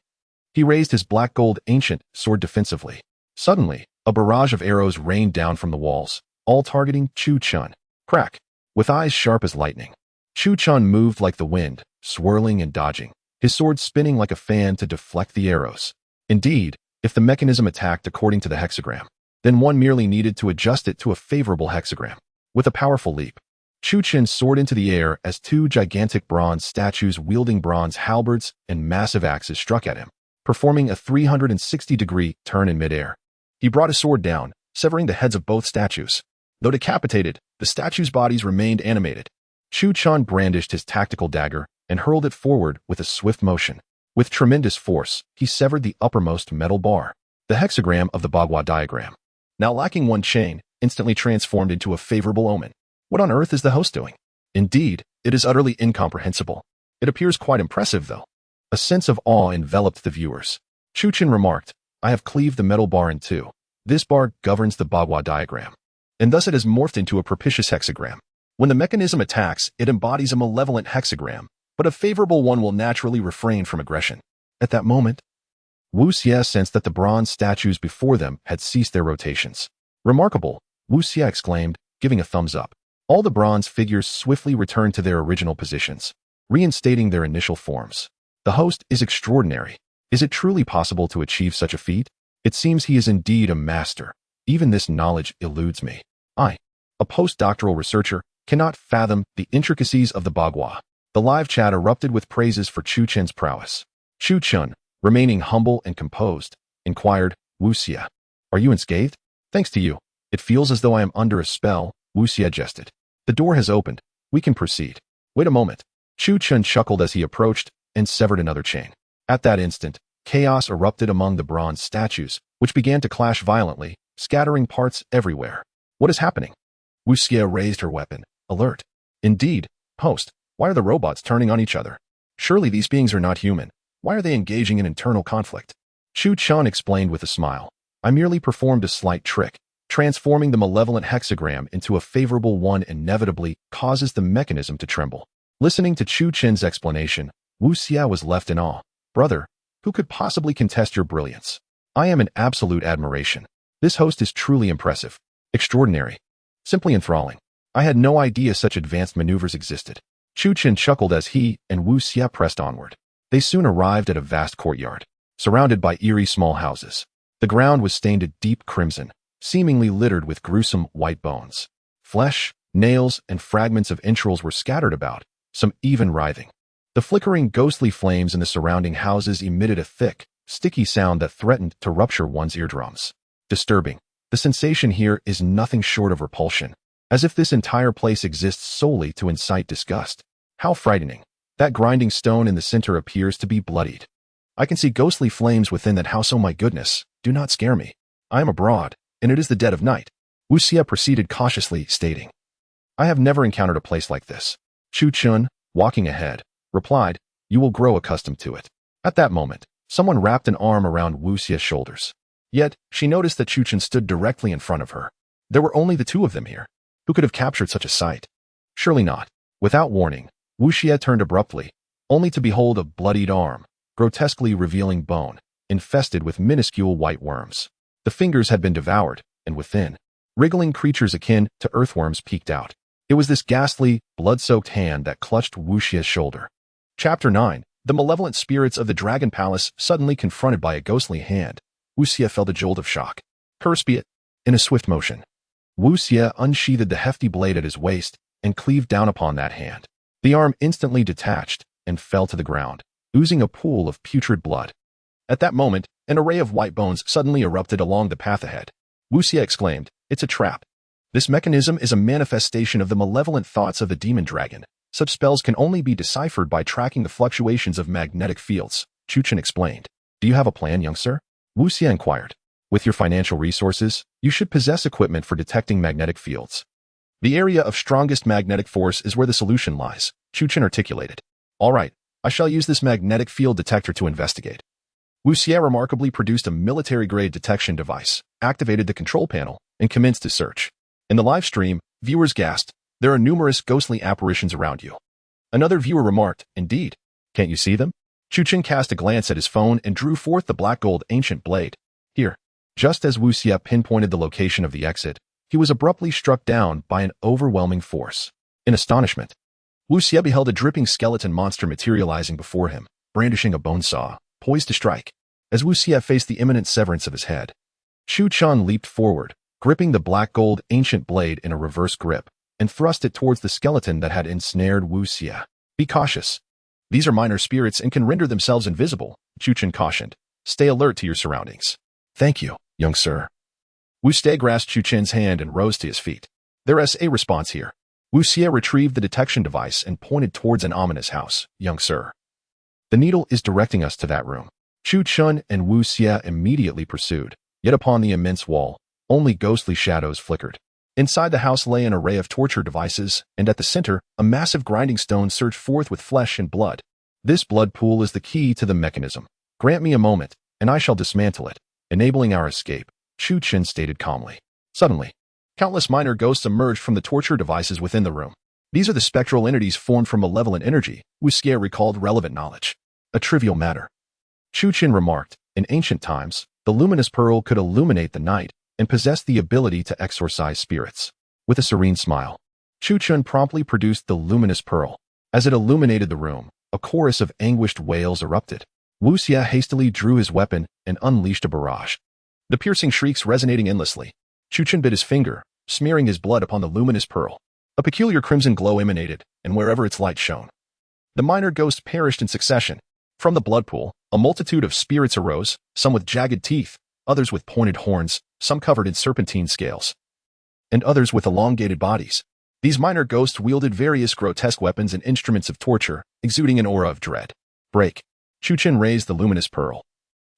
he raised his black gold ancient sword defensively. Suddenly, a barrage of arrows rained down from the walls, all targeting Chu Chun. Crack! With eyes sharp as lightning, Chu Chun moved like the wind, swirling and dodging, his sword spinning like a fan to deflect the arrows. Indeed, if the mechanism attacked according to the hexagram, then one merely needed to adjust it to a favorable hexagram. With a powerful leap, Chu Chun soared into the air as two gigantic bronze statues wielding bronze halberds and massive axes struck at him, performing a 360-degree turn in midair. He brought his sword down, severing the heads of both statues. Though decapitated, the statues' bodies remained animated. Chu Chun brandished his tactical dagger and hurled it forward with a swift motion. With tremendous force, he severed the uppermost metal bar, the hexagram of the Bagua diagram. Now lacking one chain, instantly transformed into a favorable omen. What on earth is the host doing? Indeed, it is utterly incomprehensible. It appears quite impressive, though. A sense of awe enveloped the viewers. Chu Chun remarked, I have cleaved the metal bar in two. This bar governs the Bagua diagram, and thus it has morphed into a propitious hexagram. When the mechanism attacks, it embodies a malevolent hexagram, but a favorable one will naturally refrain from aggression. At that moment, Wu Xie sensed that the bronze statues before them had ceased their rotations. Remarkable, Wu Xie exclaimed, giving a thumbs up. All the bronze figures swiftly returned to their original positions, reinstating their initial forms. The host is extraordinary. Is it truly possible to achieve such a feat? It seems he is indeed a master. Even this knowledge eludes me. I, a postdoctoral researcher, cannot fathom the intricacies of the Bagua. The live chat erupted with praises for Chu Chun's prowess. Chu Chun, remaining humble and composed, inquired, Wu Xie, are you unscathed? Thanks to you. It feels as though I am under a spell, Wu Xie jested. The door has opened. We can proceed. Wait a moment. Chu Chun chuckled as he approached and severed another chain. At that instant, chaos erupted among the bronze statues, which began to clash violently, scattering parts everywhere. What is happening? Wu Xie raised her weapon, alert. Indeed, host, why are the robots turning on each other? Surely these beings are not human. Why are they engaging in internal conflict? Chu Chun explained with a smile. I merely performed a slight trick. Transforming the malevolent hexagram into a favorable one inevitably causes the mechanism to tremble. Listening to Chu Chun's explanation, Wu Xie was left in awe. Brother, who could possibly contest your brilliance? I am in absolute admiration. This host is truly impressive. Extraordinary. Simply enthralling. I had no idea such advanced maneuvers existed. Chu Chun chuckled as he and Wu Xie pressed onward. They soon arrived at a vast courtyard, surrounded by eerie small houses. The ground was stained a deep crimson, seemingly littered with gruesome white bones. Flesh, nails, and fragments of entrails were scattered about, some even writhing. The flickering ghostly flames in the surrounding houses emitted a thick, sticky sound that threatened to rupture one's eardrums. Disturbing. The sensation here is nothing short of repulsion, as if this entire place exists solely to incite disgust. How frightening. That grinding stone in the center appears to be bloodied. I can see ghostly flames within that house. Oh my goodness, do not scare me. I am abroad, and it is the dead of night. Wu Xie proceeded cautiously, stating, I have never encountered a place like this. Chu Chun, walking ahead, replied, you will grow accustomed to it. At that moment, someone wrapped an arm around Wu Xie's shoulders. Yet, she noticed that Chu Chun stood directly in front of her. There were only the two of them here. Who could have captured such a sight? Surely not. Without warning, Wu Xie turned abruptly, only to behold a bloodied arm, grotesquely revealing bone, infested with minuscule white worms. The fingers had been devoured, and within, wriggling creatures akin to earthworms peeked out. It was this ghastly, blood-soaked hand that clutched Wu Xie's shoulder. Chapter 9. The malevolent spirits of the Dragon Palace suddenly confronted by a ghostly hand. Wu Xie felt a jolt of shock. Curse be it! In a swift motion, Wu Xie unsheathed the hefty blade at his waist and cleaved down upon that hand. The arm instantly detached and fell to the ground, oozing a pool of putrid blood. At that moment, an array of white bones suddenly erupted along the path ahead. Wu Xie exclaimed, it's a trap. This mechanism is a manifestation of the malevolent thoughts of the demon dragon. Such spells can only be deciphered by tracking the fluctuations of magnetic fields, Chu Chun explained. Do you have a plan, young sir? Wu Xie inquired. With your financial resources, you should possess equipment for detecting magnetic fields. The area of strongest magnetic force is where the solution lies, Chu Chun articulated. All right, I shall use this magnetic field detector to investigate. Wu Xie remarkably produced a military-grade detection device, activated the control panel, and commenced his search. In the live stream, viewers gasped, "There are numerous ghostly apparitions around you." Another viewer remarked, "Indeed. Can't you see them?" Chuchen cast a glance at his phone and drew forth the black gold ancient blade. "Here." Just as Wu Xie pinpointed the location of the exit, he was abruptly struck down by an overwhelming force. In astonishment, Wu Xie beheld a dripping skeleton monster materializing before him, brandishing a bone saw, poised to strike. As Wu Xie faced the imminent severance of his head, Chu Chun leaped forward, gripping the black gold ancient blade in a reverse grip, and thrust it towards the skeleton that had ensnared Wu Xie. "Be cautious. These are minor spirits and can render themselves invisible," Chu Chun cautioned. "Stay alert to your surroundings." "Thank you, young sir." Wu Xie grasped Chu Chen's hand and rose to his feet. "There is a response here." Wu Xie retrieved the detection device and pointed towards an ominous house. "Young sir. The needle is directing us to that room." Chu Chun and Wu Xie immediately pursued, yet upon the immense wall, only ghostly shadows flickered. Inside the house lay an array of torture devices, and at the center, a massive grinding stone surged forth with flesh and blood. "This blood pool is the key to the mechanism. Grant me a moment, and I shall dismantle it, enabling our escape," Chu Chen stated calmly. Suddenly, countless minor ghosts emerged from the torture devices within the room. "These are the spectral entities formed from malevolent energy," Wu Xie recalled relevant knowledge. "A trivial matter." Chu Chen remarked, "In ancient times, the luminous pearl could illuminate the night and possessed the ability to exorcise spirits." With a serene smile, Chu Chen promptly produced the luminous pearl. As it illuminated the room, a chorus of anguished wails erupted. Wu Xie hastily drew his weapon and unleashed a barrage, the piercing shrieks resonating endlessly. Chu Chen bit his finger, smearing his blood upon the luminous pearl. A peculiar crimson glow emanated, and wherever its light shone, the minor ghosts perished in succession. From the blood pool, a multitude of spirits arose, some with jagged teeth, others with pointed horns, some covered in serpentine scales, and others with elongated bodies. These minor ghosts wielded various grotesque weapons and instruments of torture, exuding an aura of dread. "Break." Chu Chen raised the luminous pearl.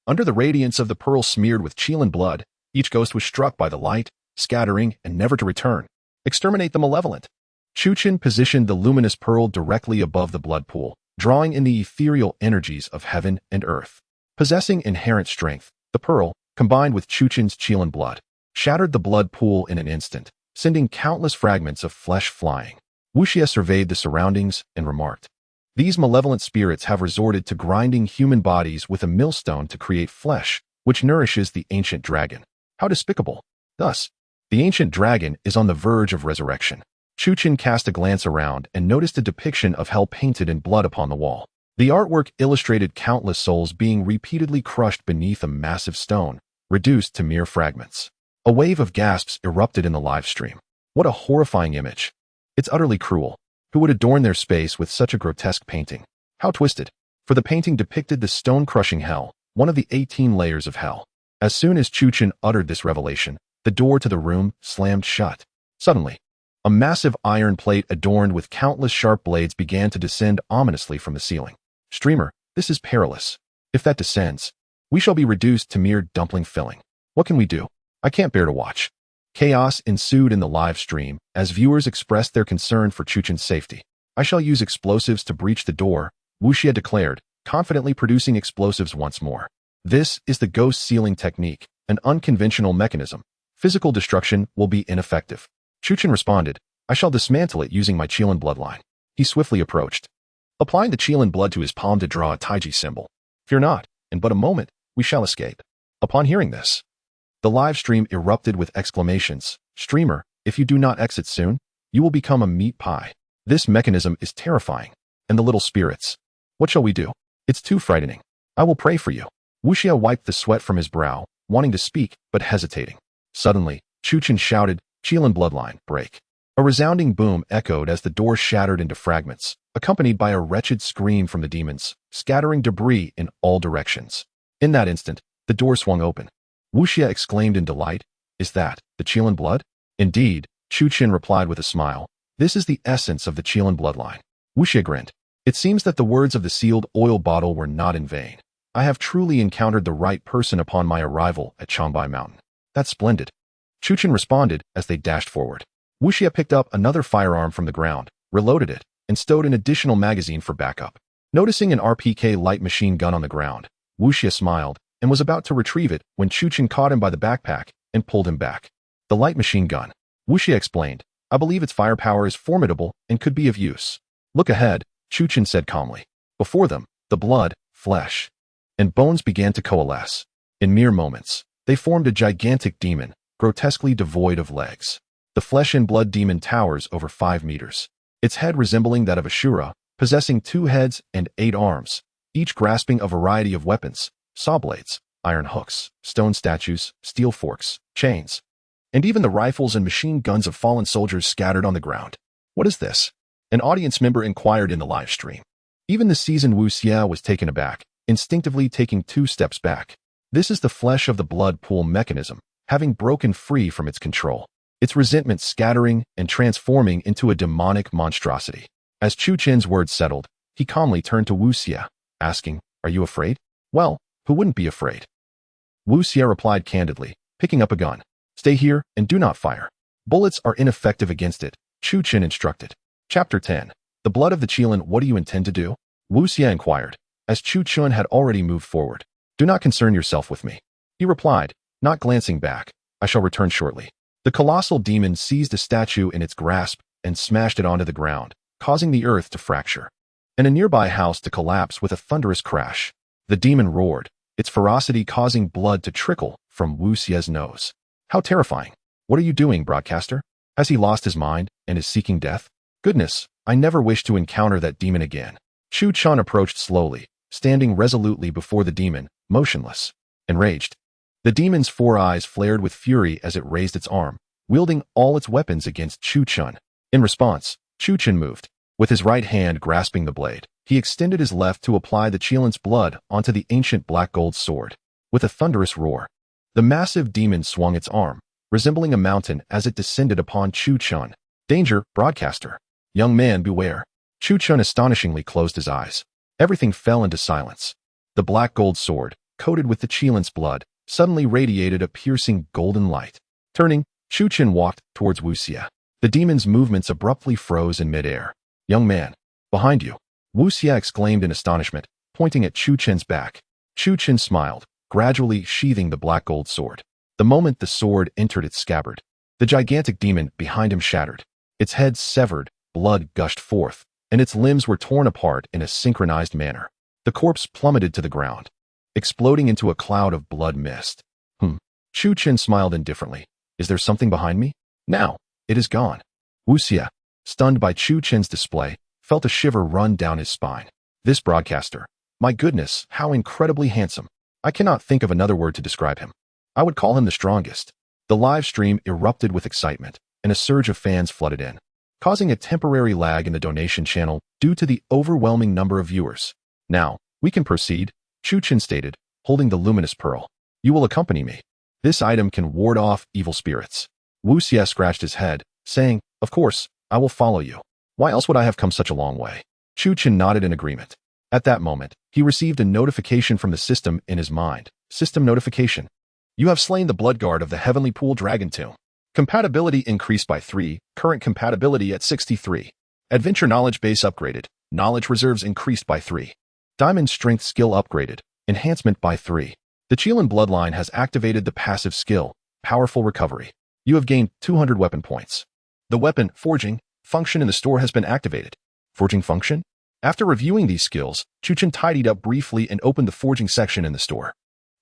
Under the radiance of the pearl smeared with Qiling blood, each ghost was struck by the light, scattering, and never to return. "Exterminate the malevolent." Chu Chen positioned the luminous pearl directly above the blood pool, drawing in the ethereal energies of heaven and earth. Possessing inherent strength, the pearl, combined with Chu Chen's Qiling blood, shattered the blood pool in an instant, sending countless fragments of flesh flying. Wu Xie surveyed the surroundings and remarked, "These malevolent spirits have resorted to grinding human bodies with a millstone to create flesh, which nourishes the ancient dragon. How despicable." Thus, the ancient dragon is on the verge of resurrection. Chu Chen cast a glance around and noticed a depiction of hell painted in blood upon the wall. The artwork illustrated countless souls being repeatedly crushed beneath a massive stone, reduced to mere fragments. A wave of gasps erupted in the live stream. "What a horrifying image. It's utterly cruel. Who would adorn their space with such a grotesque painting? How twisted." For the painting depicted the stone-crushing hell, one of the 18 layers of hell. As soon as Chu Chen uttered this revelation, the door to the room slammed shut. Suddenly, a massive iron plate adorned with countless sharp blades began to descend ominously from the ceiling. "Streamer, this is perilous. If that descends, we shall be reduced to mere dumpling filling. What can we do? I can't bear to watch." Chaos ensued in the live stream as viewers expressed their concern for Chu Chen's safety. "I shall use explosives to breach the door," Wu Xie declared, confidently producing explosives once more. "This is the ghost sealing technique, an unconventional mechanism. Physical destruction will be ineffective." Chu Chen responded, "I shall dismantle it using my Qiling bloodline." He swiftly approached, applying the Qiling blood to his palm to draw a Taiji symbol. "Fear not, in but a moment, we shall escape." Upon hearing this, the live stream erupted with exclamations. "Streamer, if you do not exit soon, you will become a meat pie. This mechanism is terrifying. And the little spirits. What shall we do? It's too frightening. I will pray for you." Wu Xie wiped the sweat from his brow, wanting to speak, but hesitating. Suddenly, Chu Chen shouted, "Qiling bloodline, break." A resounding boom echoed as the door shattered into fragments, accompanied by a wretched scream from the demons, scattering debris in all directions. In that instant, the door swung open. Wu Xie exclaimed in delight, "Is that the Qiling blood?" "Indeed," Chu Chen replied with a smile. "This is the essence of the Qiling bloodline." Wu Xie grinned. "It seems that the words of the sealed oil bottle were not in vain. I have truly encountered the right person upon my arrival at Changbai Mountain." "That's splendid," Chu Chen responded as they dashed forward. Wu Xie picked up another firearm from the ground, reloaded it, and stowed an additional magazine for backup. Noticing an RPK light machine gun on the ground, Wu Xie smiled and was about to retrieve it when Chu Chen caught him by the backpack and pulled him back. The light machine gun. Wu Xie explained. I believe its firepower is formidable and could be of use. Look ahead, Chu Chen said calmly. Before them, the blood, flesh, and bones began to coalesce. In mere moments, they formed a gigantic demon, grotesquely devoid of legs. The flesh and blood demon towers over 5 meters. Its head resembling that of Ashura, possessing 2 heads and 8 arms, each grasping a variety of weapons, saw blades, iron hooks, stone statues, steel forks, chains, and even the rifles and machine guns of fallen soldiers scattered on the ground. What is this? An audience member inquired in the live stream. Even the seasoned Wu Xie was taken aback, instinctively taking 2 steps back. This is the flesh of the blood pool mechanism, having broken free from its control, its resentment scattering and transforming into a demonic monstrosity. As Chu Chen's words settled, he calmly turned to Wu Xie, asking, Are you afraid? Well, who wouldn't be afraid? Wu Xie replied candidly, picking up a gun. Stay here and do not fire. Bullets are ineffective against it, Chu Chen instructed. Chapter 10. The blood of the Qiling. What do you intend to do? Wu Xie inquired, as Chu Chen had already moved forward. Do not concern yourself with me, he replied, not glancing back. I shall return shortly. The colossal demon seized a statue in its grasp and smashed it onto the ground, causing the earth to fracture, and a nearby house to collapse with a thunderous crash. The demon roared, its ferocity causing blood to trickle from Wu Xie's nose. How terrifying. What are you doing, broadcaster? Has he lost his mind and is seeking death? Goodness, I never wish to encounter that demon again. Chu Chen approached slowly, standing resolutely before the demon, motionless. Enraged. The demon's 4 eyes flared with fury as it raised its arm, wielding all its weapons against Chu Chen. In response, Chu Chen moved. With his right hand grasping the blade, he extended his left to apply the Qiling's blood onto the ancient black gold sword. With a thunderous roar, the massive demon swung its arm, resembling a mountain as it descended upon Chu Chen. Danger, broadcaster. Young man, beware. Chu Chen astonishingly closed his eyes. Everything fell into silence. The black gold sword, coated with the Qiling's blood, suddenly radiated a piercing golden light. Turning, Chu Chen walked towards Wu Xie. The demon's movements abruptly froze in midair. Young man, behind you, Wu Xie exclaimed in astonishment, pointing at Chu Chen's back. Chu Chen smiled, gradually sheathing the black gold sword. The moment the sword entered its scabbard, the gigantic demon behind him shattered. Its head severed, blood gushed forth, and its limbs were torn apart in a synchronized manner. The corpse plummeted to the ground, exploding into a cloud of blood mist. Chu Chen smiled indifferently. Is there something behind me? Now, it is gone. Wu Xie, stunned by Chu Chen's display, felt a shiver run down his spine. This broadcaster. My goodness, how incredibly handsome. I cannot think of another word to describe him. I would call him the strongest. The live stream erupted with excitement, and a surge of fans flooded in, causing a temporary lag in the donation channel due to the overwhelming number of viewers. Now, we can proceed, Chu Chen stated, holding the luminous pearl. You will accompany me. This item can ward off evil spirits. Wu Xie scratched his head, saying, Of course, I will follow you. Why else would I have come such a long way? Chu Chen nodded in agreement. At that moment, he received a notification from the system in his mind. System notification. You have slain the blood guard of the Heavenly Pool Dragon Tomb. Compatibility increased by 3, current compatibility at 63. Adventure knowledge base upgraded, knowledge reserves increased by 3. Diamond strength skill upgraded, enhancement by 3. The Qiling bloodline has activated the passive skill, powerful recovery. You have gained 200 weapon points. The weapon, forging, function in the store has been activated. Forging function? After reviewing these skills, Chu Chen tidied up briefly and opened the forging section in the store.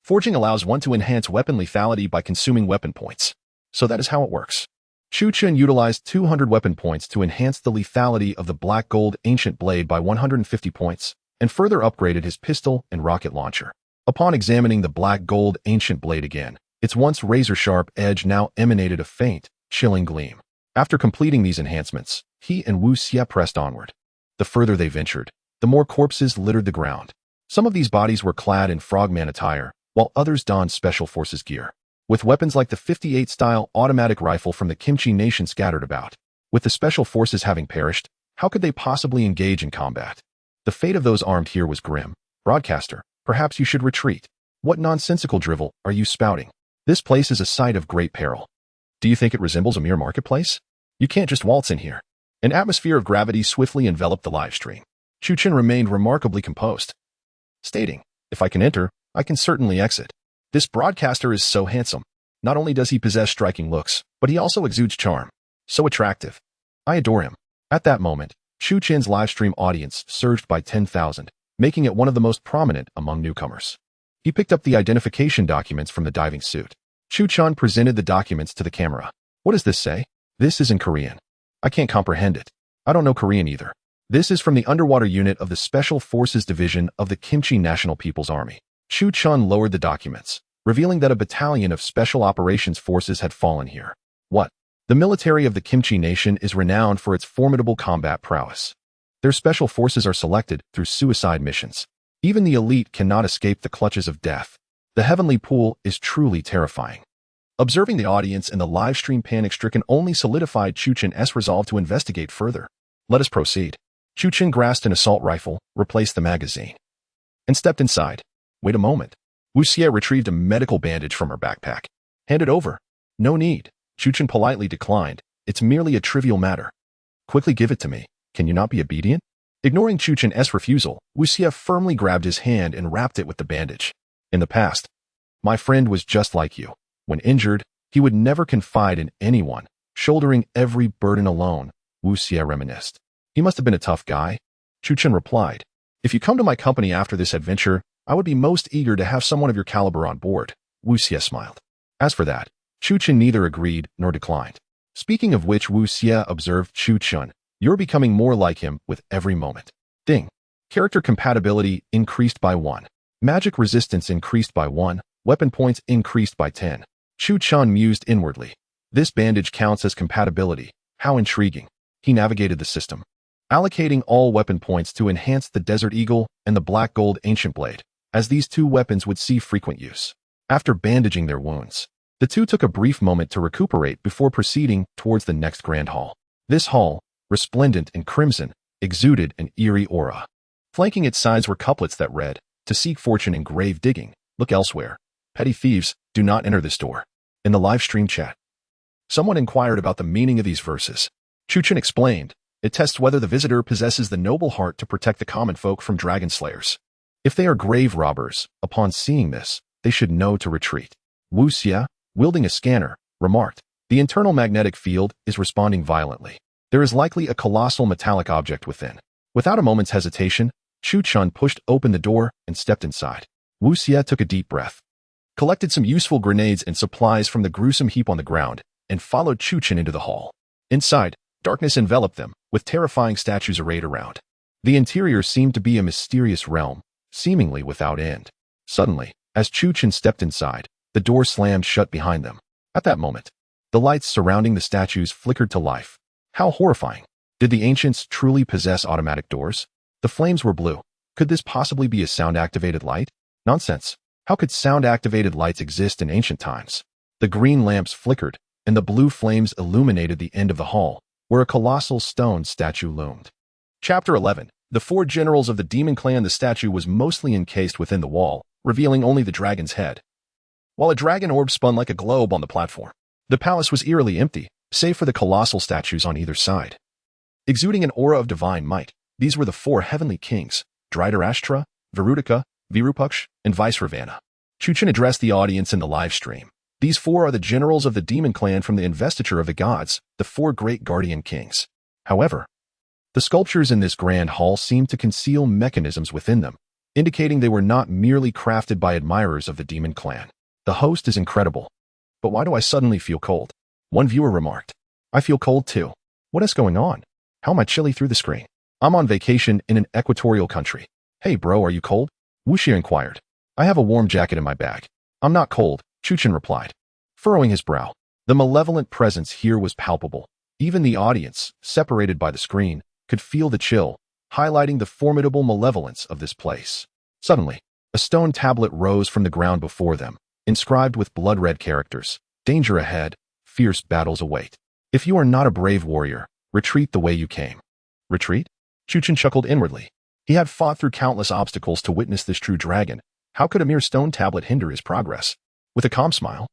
Forging allows one to enhance weapon lethality by consuming weapon points. So that is how it works. Chu Chen utilized 200 weapon points to enhance the lethality of the black gold ancient blade by 150 points, and further upgraded his pistol and rocket launcher. Upon examining the black gold ancient blade again, its once razor-sharp edge now emanated a faint, chilling gleam. After completing these enhancements, he and Wu Xie pressed onward. The further they ventured, the more corpses littered the ground. Some of these bodies were clad in frogman attire, while others donned special forces gear, with weapons like the 58-style automatic rifle from the Kimchi Nation scattered about. With the special forces having perished, how could they possibly engage in combat? The fate of those armed here was grim. Broadcaster, perhaps you should retreat. What nonsensical drivel are you spouting? This place is a site of great peril. Do you think it resembles a mere marketplace? You can't just waltz in here. An atmosphere of gravity swiftly enveloped the live stream. Chu Chen remained remarkably composed, stating, If I can enter, I can certainly exit. This broadcaster is so handsome. Not only does he possess striking looks, but he also exudes charm. So attractive. I adore him. At that moment, Chu Chen's livestream audience surged by 10,000, making it one of the most prominent among newcomers. He picked up the identification documents from the diving suit. Chu Chen presented the documents to the camera. What does this say? This is in Korean. I can't comprehend it. I don't know Korean either. This is from the underwater unit of the Special Forces Division of the Kimchi National People's Army. Chu Chen lowered the documents, revealing that a battalion of Special Operations Forces had fallen here. What? The military of the Kimchi Nation is renowned for its formidable combat prowess. Their special forces are selected through suicide missions. Even the elite cannot escape the clutches of death. The heavenly pool is truly terrifying. Observing the audience and the live stream panic-stricken only solidified Chu Chen's resolve to investigate further. Let us proceed. Chu Chen grasped an assault rifle, replaced the magazine, and stepped inside. Wait a moment. Wu Xie retrieved a medical bandage from her backpack. Hand it over. No need. Chu Chen politely declined. It's merely a trivial matter. Quickly give it to me. Can you not be obedient? Ignoring Chu Chen's refusal, Wu Xie firmly grabbed his hand and wrapped it with the bandage. In the past, my friend was just like you. When injured, he would never confide in anyone, shouldering every burden alone, Wu Xie reminisced. He must have been a tough guy. Chu Chen replied. If you come to my company after this adventure, I would be most eager to have someone of your caliber on board. Wu Xie smiled. As for that, Chu Chen neither agreed nor declined. Speaking of which, Wu Xie observed Chu Chen. You're becoming more like him with every moment. Ding. Character compatibility increased by 1. Magic resistance increased by 1. Weapon points increased by 10. Chu Chen mused inwardly. This bandage counts as compatibility. How intriguing. He navigated the system, allocating all weapon points to enhance the Desert Eagle and the Black Gold Ancient Blade, as these two weapons would see frequent use. After bandaging their wounds, the two took a brief moment to recuperate before proceeding towards the next grand hall. This hall, resplendent in crimson, exuded an eerie aura. Flanking its sides were couplets that read, "To seek fortune in grave digging, look elsewhere. Petty thieves, do not enter this door." In the live stream chat, someone inquired about the meaning of these verses. Chu Chen explained, it tests whether the visitor possesses the noble heart to protect the common folk from dragon slayers. If they are grave robbers, upon seeing this, they should know to retreat. Wu Xie, wielding a scanner, remarked, the internal magnetic field is responding violently. There is likely a colossal metallic object within. Without a moment's hesitation, Chu Chen pushed open the door and stepped inside. Wu Xie took a deep breath, collected some useful grenades and supplies from the gruesome heap on the ground, and followed Chu Chen into the hall. Inside, darkness enveloped them, with terrifying statues arrayed around. The interior seemed to be a mysterious realm, seemingly without end. Suddenly, as Chu Chen stepped inside, the door slammed shut behind them. At that moment, the lights surrounding the statues flickered to life. How horrifying. Did the ancients truly possess automatic doors? The flames were blue. Could this possibly be a sound-activated light? Nonsense. How could sound-activated lights exist in ancient times? The green lamps flickered, and the blue flames illuminated the end of the hall, where a colossal stone statue loomed. Chapter 11. The 4 generals of the demon clan. The statue was mostly encased within the wall, revealing only the dragon's head, while a dragon orb spun like a globe on the platform. The palace was eerily empty, save for the colossal statues on either side. Exuding an aura of divine might, these were the 4 heavenly kings, Dhritarashtra, Virutika, Virupaksh, and Vaisravana. Chu Chen addressed the audience in the live stream. These 4 are the generals of the demon clan from the investiture of the gods, the 4 great guardian kings. However, the sculptures in this grand hall seemed to conceal mechanisms within them, indicating they were not merely crafted by admirers of the demon clan. The host is incredible. But why do I suddenly feel cold? One viewer remarked. I feel cold too. What is going on? How am I chilly through the screen? I'm on vacation in an equatorial country. Hey bro, are you cold? Wu Xie inquired. I have a warm jacket in my bag. I'm not cold, Chu Chen replied, furrowing his brow. The malevolent presence here was palpable. Even the audience, separated by the screen, could feel the chill, highlighting the formidable malevolence of this place. Suddenly, a stone tablet rose from the ground before them, inscribed with blood-red characters. Danger ahead, fierce battles await. If you are not a brave warrior, retreat the way you came. Retreat? Chu Chen chuckled inwardly. He had fought through countless obstacles to witness this true dragon. How could a mere stone tablet hinder his progress? With a calm smile,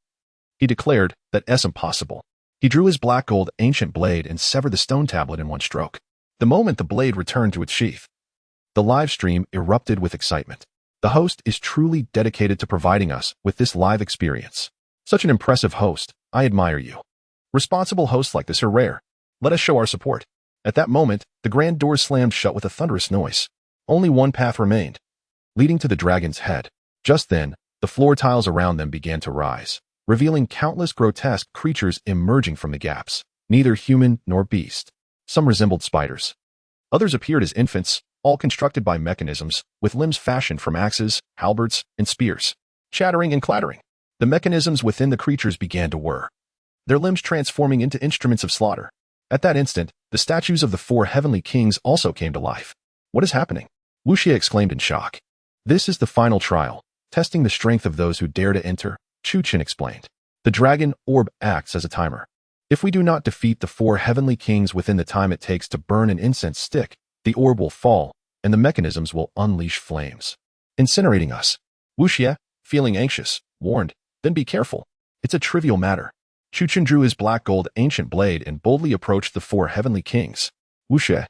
he declared that it's impossible. He drew his black gold ancient blade and severed the stone tablet in one stroke. The moment the blade returned to its sheath, the live stream erupted with excitement. The host is truly dedicated to providing us with this live experience. Such an impressive host. I admire you. Responsible hosts like this are rare. Let us show our support. At that moment, the grand doors slammed shut with a thunderous noise. Only one path remained, leading to the dragon's head. Just then, the floor tiles around them began to rise, revealing countless grotesque creatures emerging from the gaps, neither human nor beast. Some resembled spiders. Others appeared as infants, all constructed by mechanisms, with limbs fashioned from axes, halberds, and spears. Chattering and clattering, the mechanisms within the creatures began to whir, their limbs transforming into instruments of slaughter. At that instant, the statues of the four heavenly kings also came to life. What is happening? Wu Xie exclaimed in shock. This is the final trial, testing the strength of those who dare to enter, Chu Qin explained. The dragon orb acts as a timer. If we do not defeat the four heavenly kings within the time it takes to burn an incense stick, the orb will fall, and the mechanisms will unleash flames, incinerating us. Wu Xie, feeling anxious, warned, then be careful. It's a trivial matter. Chu Qin drew his black gold ancient blade and boldly approached the four heavenly kings. Wu Xie,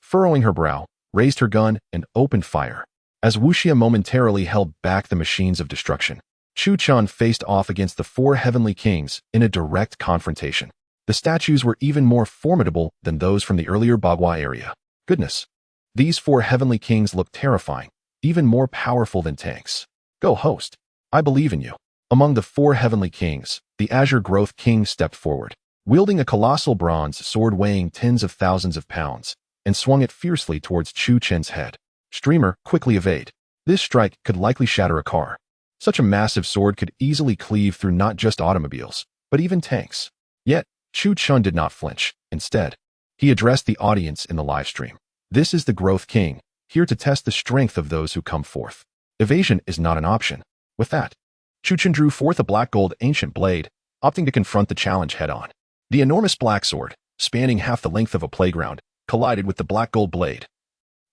furrowing her brow, raised her gun and opened fire. As Wu Xie momentarily held back the machines of destruction, Chu Chan faced off against the four heavenly kings in a direct confrontation. The statues were even more formidable than those from the earlier Bagua area. Goodness. These four heavenly kings looked terrifying, even more powerful than tanks. Go, host. I believe in you. Among the four heavenly kings, the Azure Growth King stepped forward, wielding a colossal bronze sword weighing tens of thousands of pounds, and swung it fiercely towards Chu Chen's head. Streamer, quickly evade. This strike could likely shatter a car. Such a massive sword could easily cleave through not just automobiles, but even tanks. Yet, Chu Chen did not flinch. Instead, he addressed the audience in the live stream. This is the Growth King, here to test the strength of those who come forth. Evasion is not an option. With that, Chu Chen drew forth a black gold ancient blade, opting to confront the challenge head-on. The enormous black sword, spanning half the length of a playground, collided with the black gold blade,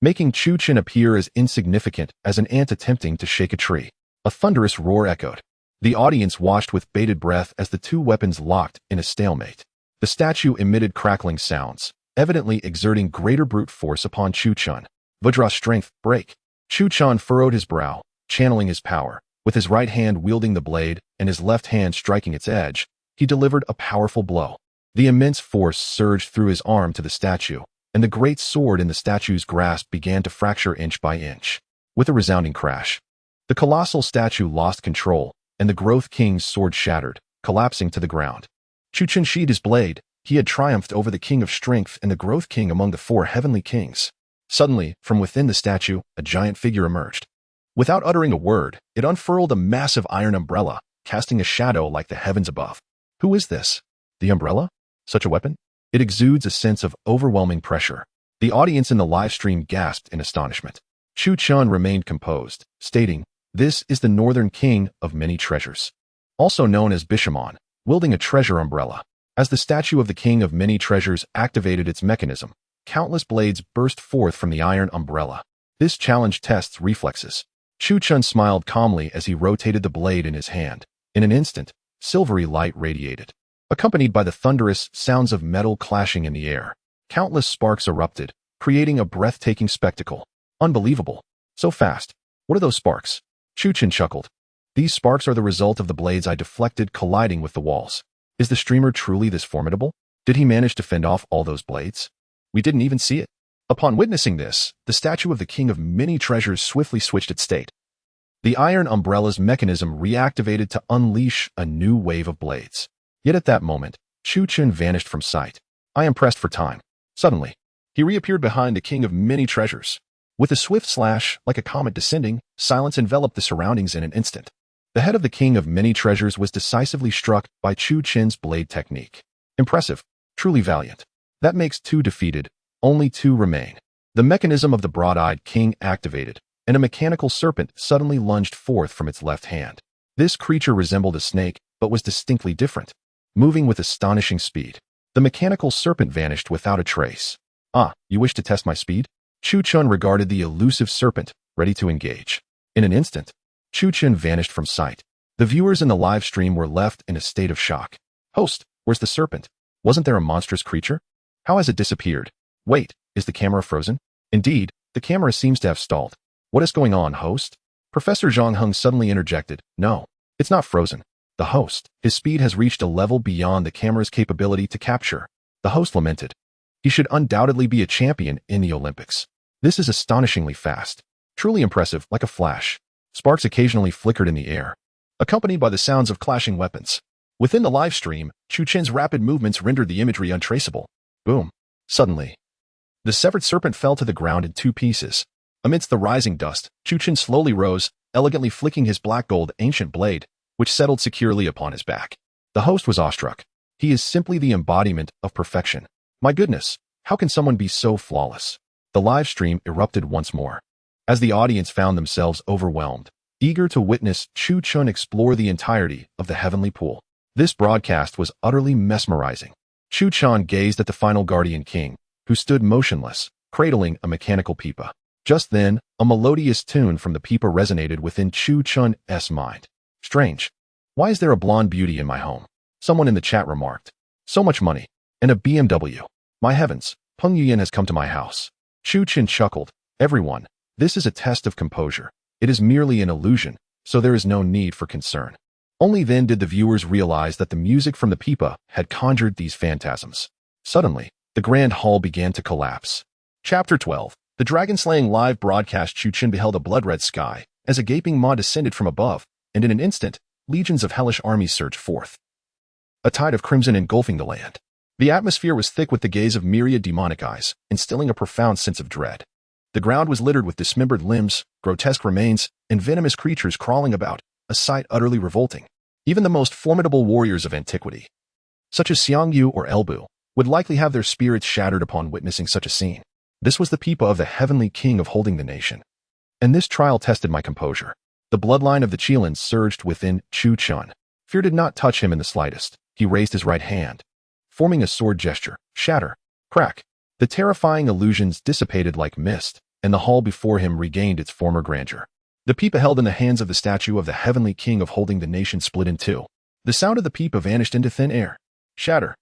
making Chu Chen appear as insignificant as an ant attempting to shake a tree. A thunderous roar echoed. The audience watched with bated breath as the two weapons locked in a stalemate. The statue emitted crackling sounds, evidently exerting greater brute force upon Chu Chen. Vajra strength, break. Chu Chen furrowed his brow, channeling his power. With his right hand wielding the blade and his left hand striking its edge, he delivered a powerful blow. The immense force surged through his arm to the statue, and the great sword in the statue's grasp began to fracture inch by inch. With a resounding crash, the colossal statue lost control, and the Growth King's sword shattered, collapsing to the ground. Chu Chen sheathed his blade. He had triumphed over the King of Strength and the Growth King among the four heavenly kings. Suddenly, from within the statue, a giant figure emerged. Without uttering a word, it unfurled a massive iron umbrella, casting a shadow like the heavens above. Who is this? The umbrella? Such a weapon? It exudes a sense of overwhelming pressure. The audience in the live stream gasped in astonishment. Chu Chen remained composed, stating, "This is the Northern King of Many Treasures, also known as Bishamon, wielding a treasure umbrella." As the statue of the King of Many Treasures activated its mechanism, countless blades burst forth from the iron umbrella. This challenge tests reflexes. Chu Chen smiled calmly as he rotated the blade in his hand. In an instant, silvery light radiated, accompanied by the thunderous sounds of metal clashing in the air. Countless sparks erupted, creating a breathtaking spectacle. Unbelievable. So fast. What are those sparks? Chu Chen chuckled. These sparks are the result of the blades I deflected colliding with the walls. Is the streamer truly this formidable? Did he manage to fend off all those blades? We didn't even see it. Upon witnessing this, the statue of the King of Many Treasures swiftly switched its state. The iron umbrella's mechanism reactivated to unleash a new wave of blades. Yet at that moment, Chu Chen vanished from sight. I am pressed for time. Suddenly, he reappeared behind the King of Many Treasures. With a swift slash, like a comet descending, silence enveloped the surroundings in an instant. The head of the King of Many Treasures was decisively struck by Chu Chen's blade technique. Impressive. Truly valiant. That makes 2 defeated. Only 2 remain. The mechanism of the broad-eyed king activated, and a mechanical serpent suddenly lunged forth from its left hand. This creature resembled a snake, but was distinctly different, moving with astonishing speed. The mechanical serpent vanished without a trace. Ah, you wish to test my speed? Chu Chen regarded the elusive serpent, ready to engage. In an instant, Chu Chen vanished from sight. The viewers in the live stream were left in a state of shock. Host, where's the serpent? Wasn't there a monstrous creature? How has it disappeared? Wait, is the camera frozen? Indeed, the camera seems to have stalled. What is going on, host? Professor Zhang Hung suddenly interjected, "No, it's not frozen. The host, his speed has reached a level beyond the camera's capability to capture." The host lamented. "He should undoubtedly be a champion in the Olympics. This is astonishingly fast. Truly impressive, like a flash." Sparks occasionally flickered in the air, accompanied by the sounds of clashing weapons. Within the live stream, Chu Chen's rapid movements rendered the imagery untraceable. Boom. Suddenly, the severed serpent fell to the ground in 2 pieces. Amidst the rising dust, Chu Chen slowly rose, elegantly flicking his black gold ancient blade, which settled securely upon his back. The host was awestruck. He is simply the embodiment of perfection. My goodness, how can someone be so flawless? The live stream erupted once more, as the audience found themselves overwhelmed, eager to witness Chu Chen explore the entirety of the heavenly pool. This broadcast was utterly mesmerizing. Chu Chen gazed at the final guardian king, who stood motionless, cradling a mechanical pipa. Just then, a melodious tune from the pipa resonated within Chu Chen's mind. Strange. Why is there a blonde beauty in my home? Someone in the chat remarked. So much money. And a BMW. My heavens, Peng Yuyan has come to my house. Chu Chen chuckled. Everyone, this is a test of composure. It is merely an illusion, so there is no need for concern. Only then did the viewers realize that the music from the pipa had conjured these phantasms. Suddenly, the grand hall began to collapse. Chapter 12. The dragon-slaying live broadcast. Chu Chen beheld a blood-red sky, as a gaping maw descended from above, and in an instant, legions of hellish armies surged forth. A tide of crimson engulfing the land. The atmosphere was thick with the gaze of myriad demonic eyes, instilling a profound sense of dread. The ground was littered with dismembered limbs, grotesque remains, and venomous creatures crawling about, a sight utterly revolting. Even the most formidable warriors of antiquity, such as Xiang Yu or Elbu, would likely have their spirits shattered upon witnessing such a scene. This was the pipa of the heavenly king of holding the nation. And this trial tested my composure. The bloodline of the Qilins surged within Chu Chen. Fear did not touch him in the slightest. He raised his right hand, forming a sword gesture. Shatter. Crack. The terrifying illusions dissipated like mist, and the hall before him regained its former grandeur. The pipa held in the hands of the statue of the heavenly king of holding the nation split in 2. The sound of the pipa vanished into thin air. Shatter.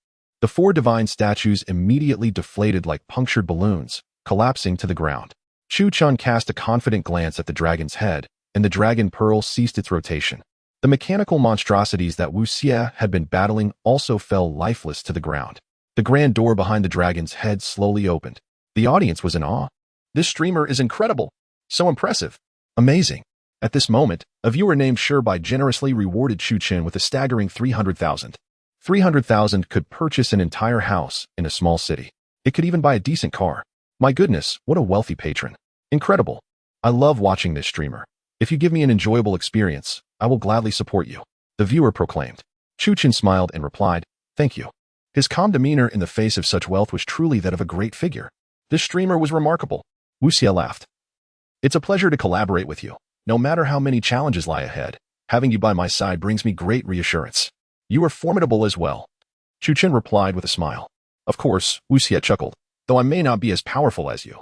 The 4 divine statues immediately deflated like punctured balloons, collapsing to the ground. Chu Chen cast a confident glance at the dragon's head, and the dragon pearl ceased its rotation. The mechanical monstrosities that Wu Xie had been battling also fell lifeless to the ground. The grand door behind the dragon's head slowly opened. The audience was in awe. This streamer is incredible. So impressive. Amazing. At this moment, a viewer named Shirbai generously rewarded Chu Chen with a staggering 300,000. 300,000 could purchase an entire house in a small city. It could even buy a decent car. My goodness, what a wealthy patron. Incredible. I love watching this streamer. If you give me an enjoyable experience, I will gladly support you. The viewer proclaimed. Chu Chen smiled and replied, "Thank you." His calm demeanor in the face of such wealth was truly that of a great figure. This streamer was remarkable. Wu Xie laughed. "It's a pleasure to collaborate with you. No matter how many challenges lie ahead, having you by my side brings me great reassurance. You are formidable as well." Chu Chen replied with a smile. "Of course," Wu Xie chuckled, "though I may not be as powerful as you.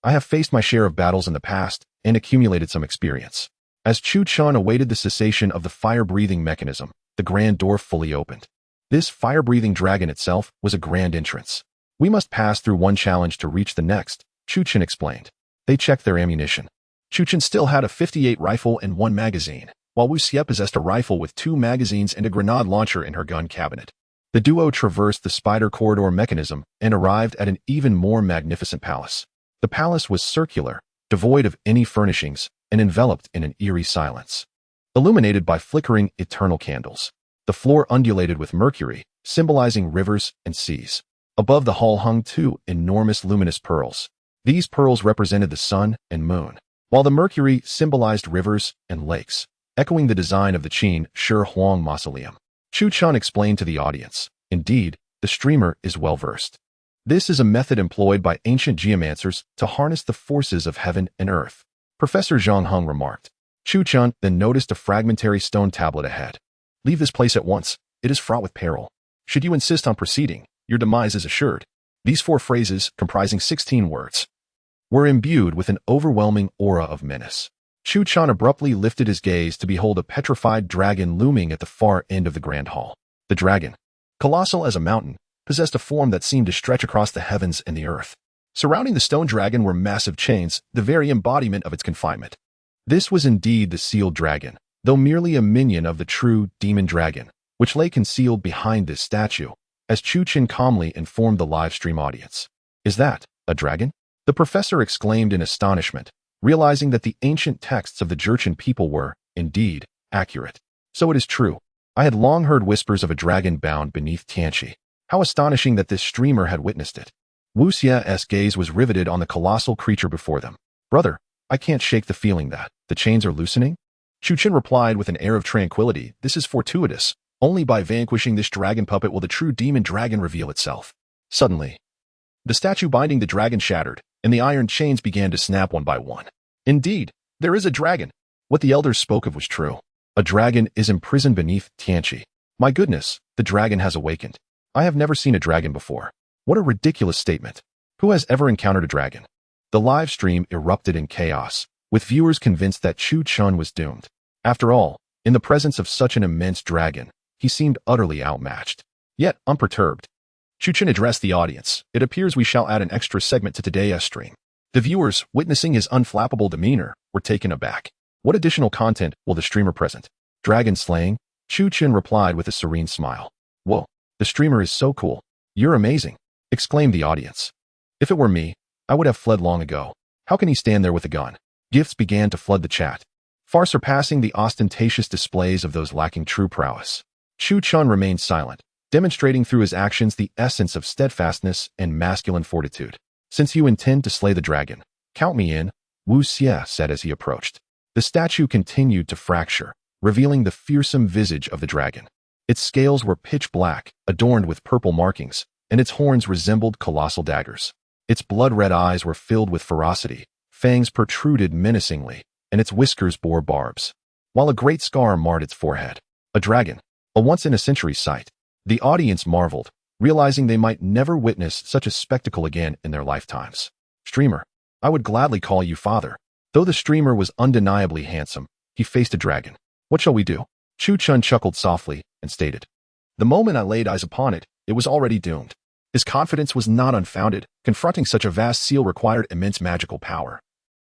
I have faced my share of battles in the past and accumulated some experience." As Chu Chen awaited the cessation of the fire-breathing mechanism, the grand door fully opened. This fire-breathing dragon itself was a grand entrance. "We must pass through one challenge to reach the next," Chu Chen explained. They checked their ammunition. Chu Chen still had a 58 rifle and 1 magazine, while Wu Xie possessed a rifle with 2 magazines and a grenade launcher in her gun cabinet. The duo traversed the spider corridor mechanism and arrived at an even more magnificent palace. The palace was circular, devoid of any furnishings, and enveloped in an eerie silence. Illuminated by flickering eternal candles, the floor undulated with mercury, symbolizing rivers and seas. Above the hall hung 2 enormous luminous pearls. These pearls represented the sun and moon, while the mercury symbolized rivers and lakes, echoing the design of the Qin Shi Huang mausoleum. Chu Chen explained to the audience, "Indeed, the streamer is well-versed. This is a method employed by ancient geomancers to harness the forces of heaven and earth." Professor Zhang Hung remarked. Chu Chen then noticed a fragmentary stone tablet ahead. "Leave this place at once. It is fraught with peril. Should you insist on proceeding, your demise is assured." These 4 phrases, comprising 16 words, were imbued with an overwhelming aura of menace. Chu Chen abruptly lifted his gaze to behold a petrified dragon looming at the far end of the grand hall. The dragon, colossal as a mountain, possessed a form that seemed to stretch across the heavens and the earth. Surrounding the stone dragon were massive chains, the very embodiment of its confinement. This was indeed the sealed dragon, though merely a minion of the true demon dragon, which lay concealed behind this statue, as Chu Qin calmly informed the livestream audience. "Is that a dragon?" the professor exclaimed in astonishment, realizing that the ancient texts of the Jurchen people were, indeed, accurate. So it is true. I had long heard whispers of a dragon bound beneath Tianchi. How astonishing that this streamer had witnessed it. Wu Xie's gaze was riveted on the colossal creature before them. "Brother, I can't shake the feeling that the chains are loosening." Chu Qin replied with an air of tranquility, "This is fortuitous. Only by vanquishing this dragon puppet will the true demon dragon reveal itself." Suddenly, the statue binding the dragon shattered, and the iron chains began to snap one by one. Indeed, there is a dragon. What the elders spoke of was true. A dragon is imprisoned beneath Tianchi. My goodness, the dragon has awakened. I have never seen a dragon before. What a ridiculous statement. Who has ever encountered a dragon? The live stream erupted in chaos, with viewers convinced that Chu Qin was doomed. After all, in the presence of such an immense dragon, he seemed utterly outmatched. Yet unperturbed, Chu Qin addressed the audience. "It appears we shall add an extra segment to today's stream." The viewers, witnessing his unflappable demeanor, were taken aback. What additional content will the streamer present? Dragon slaying? Chu Qin replied with a serene smile. "Whoa, the streamer is so cool. You're amazing," exclaimed the audience. "If it were me, I would have fled long ago. How can he stand there with a gun?" Gifts began to flood the chat, far surpassing the ostentatious displays of those lacking true prowess. Chu Qin remained silent, demonstrating through his actions the essence of steadfastness and masculine fortitude. "Since you intend to slay the dragon, count me in," Wu Xie said as he approached. The statue continued to fracture, revealing the fearsome visage of the dragon. Its scales were pitch black, adorned with purple markings, and its horns resembled colossal daggers. Its blood-red eyes were filled with ferocity, fangs protruded menacingly, and its whiskers bore barbs, while a great scar marred its forehead. A dragon, a once-in-a-century sight. The audience marveled, realizing they might never witness such a spectacle again in their lifetimes. "Streamer, I would gladly call you father." Though the streamer was undeniably handsome, he faced a dragon. "What shall we do?" Chu Qin chuckled softly and stated, "The moment I laid eyes upon it, it was already doomed." His confidence was not unfounded. Confronting such a vast seal required immense magical power.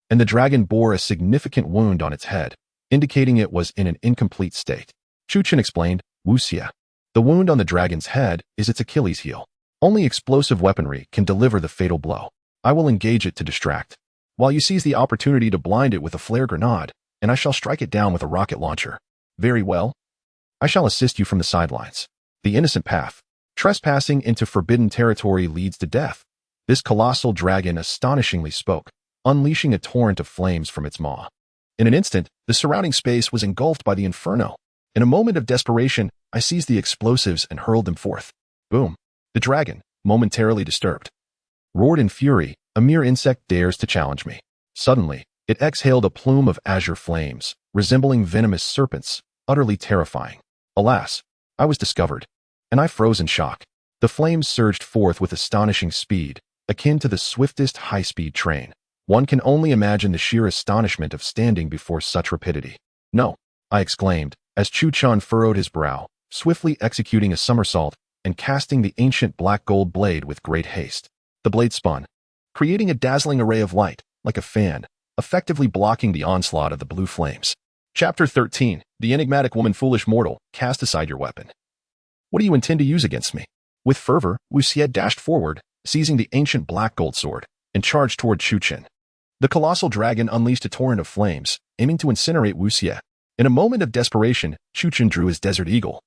And the dragon bore a significant wound on its head, indicating it was in an incomplete state. Chu Qin explained, "Wu Xie, the wound on the dragon's head is its Achilles heel. Only explosive weaponry can deliver the fatal blow. I will engage it to distract, while you seize the opportunity to blind it with a flare grenade, and I shall strike it down with a rocket launcher." "Very well. I shall assist you from the sidelines." The innocent path. Trespassing into forbidden territory leads to death. This colossal dragon astonishingly spoke, unleashing a torrent of flames from its maw. In an instant, the surrounding space was engulfed by the inferno. In a moment of desperation, I seized the explosives and hurled them forth. Boom. The dragon, momentarily disturbed, roared in fury. "A mere insect dares to challenge me." Suddenly, it exhaled a plume of azure flames, resembling venomous serpents, utterly terrifying. Alas, I was discovered, and I froze in shock. The flames surged forth with astonishing speed, akin to the swiftest high-speed train. One can only imagine the sheer astonishment of standing before such rapidity. "No," I exclaimed, as Chu Qin furrowed his brow, swiftly executing a somersault and casting the ancient black gold blade with great haste. The blade spun, creating a dazzling array of light, like a fan, effectively blocking the onslaught of the blue flames. Chapter 13. The enigmatic woman. "Foolish mortal, cast aside your weapon. What do you intend to use against me?" With fervor, Wu Xie dashed forward, seizing the ancient black gold sword, and charged toward Chu Qin. The colossal dragon unleashed a torrent of flames, aiming to incinerate Wu Xie. In a moment of desperation, Chu Qin drew his desert eagle,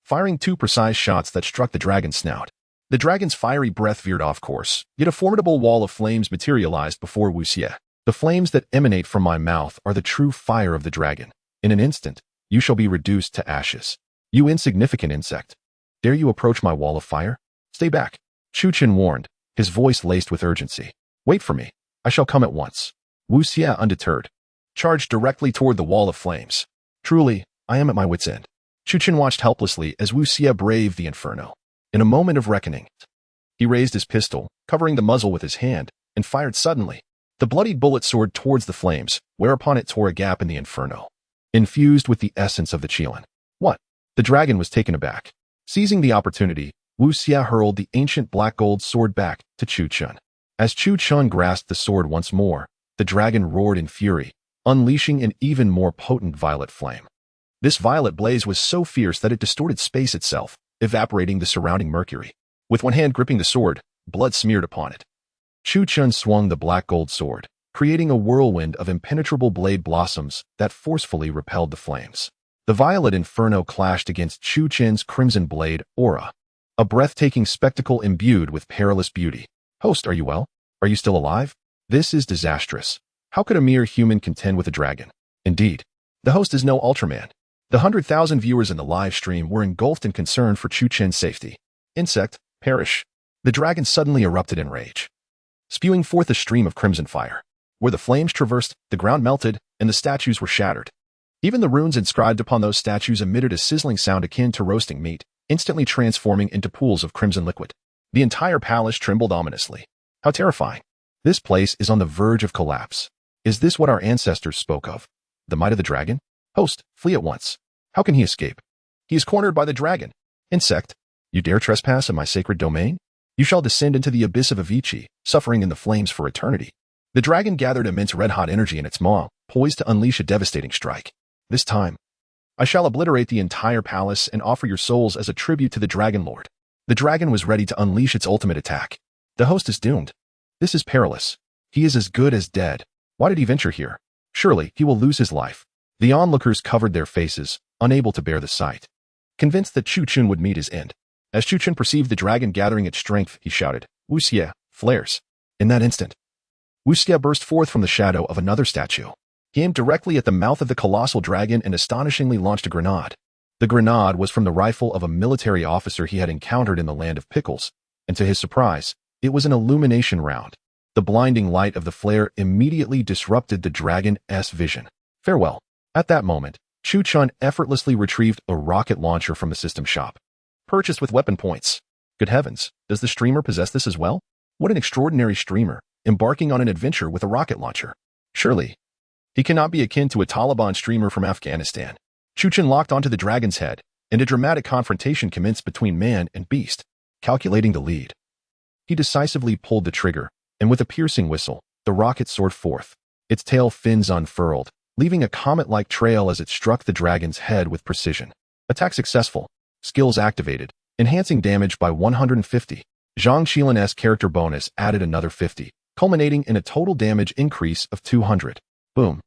firing 2 precise shots that struck the dragon's snout. The dragon's fiery breath veered off course, yet a formidable wall of flames materialized before Wu Xie. "The flames that emanate from my mouth are the true fire of the dragon. In an instant, you shall be reduced to ashes. You insignificant insect. Dare you approach my wall of fire? Stay back," Chu Qin warned, his voice laced with urgency. "Wait for me. I shall come at once." Wu Xie, undeterred, charged directly toward the wall of flames. "Truly, I am at my wit's end." Chu Qin watched helplessly as Wu Xie braved the inferno. In a moment of reckoning, he raised his pistol, covering the muzzle with his hand, and fired suddenly. The bloodied bullet soared towards the flames, whereupon it tore a gap in the inferno, infused with the essence of the Qilin. "What?" The dragon was taken aback. Seizing the opportunity, Wu Xie hurled the ancient black gold sword back to Chu Qin. As Chu Qin grasped the sword once more, the dragon roared in fury, unleashing an even more potent violet flame. This violet blaze was so fierce that it distorted space itself, evaporating the surrounding mercury. With one hand gripping the sword, blood smeared upon it. Chu Chun swung the black gold sword, creating a whirlwind of impenetrable blade blossoms that forcefully repelled the flames. The violet inferno clashed against Chu Chun's crimson blade aura, a breathtaking spectacle imbued with perilous beauty. Host, are you well? Are you still alive? This is disastrous. How could a mere human contend with a dragon? Indeed, the host is no Ultraman. The 100,000 viewers in the live stream were engulfed in concern for Chu Chen's safety. Insect, perish. The dragon suddenly erupted in rage, spewing forth a stream of crimson fire. Where the flames traversed, the ground melted, and the statues were shattered. Even the runes inscribed upon those statues emitted a sizzling sound akin to roasting meat, instantly transforming into pools of crimson liquid. The entire palace trembled ominously. How terrifying. This place is on the verge of collapse. Is this what our ancestors spoke of? The might of the dragon? Host, flee at once. How can he escape? He is cornered by the dragon. Insect, you dare trespass in my sacred domain? You shall descend into the abyss of Avicii, suffering in the flames for eternity. The dragon gathered immense red-hot energy in its maw, poised to unleash a devastating strike. This time, I shall obliterate the entire palace and offer your souls as a tribute to the Dragon Lord. The dragon was ready to unleash its ultimate attack. The host is doomed. This is perilous. He is as good as dead. Why did he venture here? Surely he will lose his life. The onlookers covered their faces, unable to bear the sight, convinced that Chu Chun would meet his end. As Chu Chun perceived the dragon gathering its strength, he shouted, Wu Xie, flares. In that instant, Wu Xie burst forth from the shadow of another statue. He aimed directly at the mouth of the colossal dragon and astonishingly launched a grenade. The grenade was from the rifle of a military officer he had encountered in the land of pickles, and to his surprise, it was an illumination round. The blinding light of the flare immediately disrupted the dragon's vision. Farewell. At that moment, Chu Chun effortlessly retrieved a rocket launcher from the system shop, purchased with weapon points. Good heavens, does the streamer possess this as well? What an extraordinary streamer, embarking on an adventure with a rocket launcher. Surely, he cannot be akin to a Taliban streamer from Afghanistan. Chu Chun locked onto the dragon's head, and a dramatic confrontation commenced between man and beast. Calculating the lead, he decisively pulled the trigger, and with a piercing whistle, the rocket soared forth. Its tail fins unfurled, leaving a comet-like trail as it struck the dragon's head with precision. Attack successful. Skills activated, enhancing damage by 150. Zhang Qiling's character bonus added another 50, culminating in a total damage increase of 200. Boom.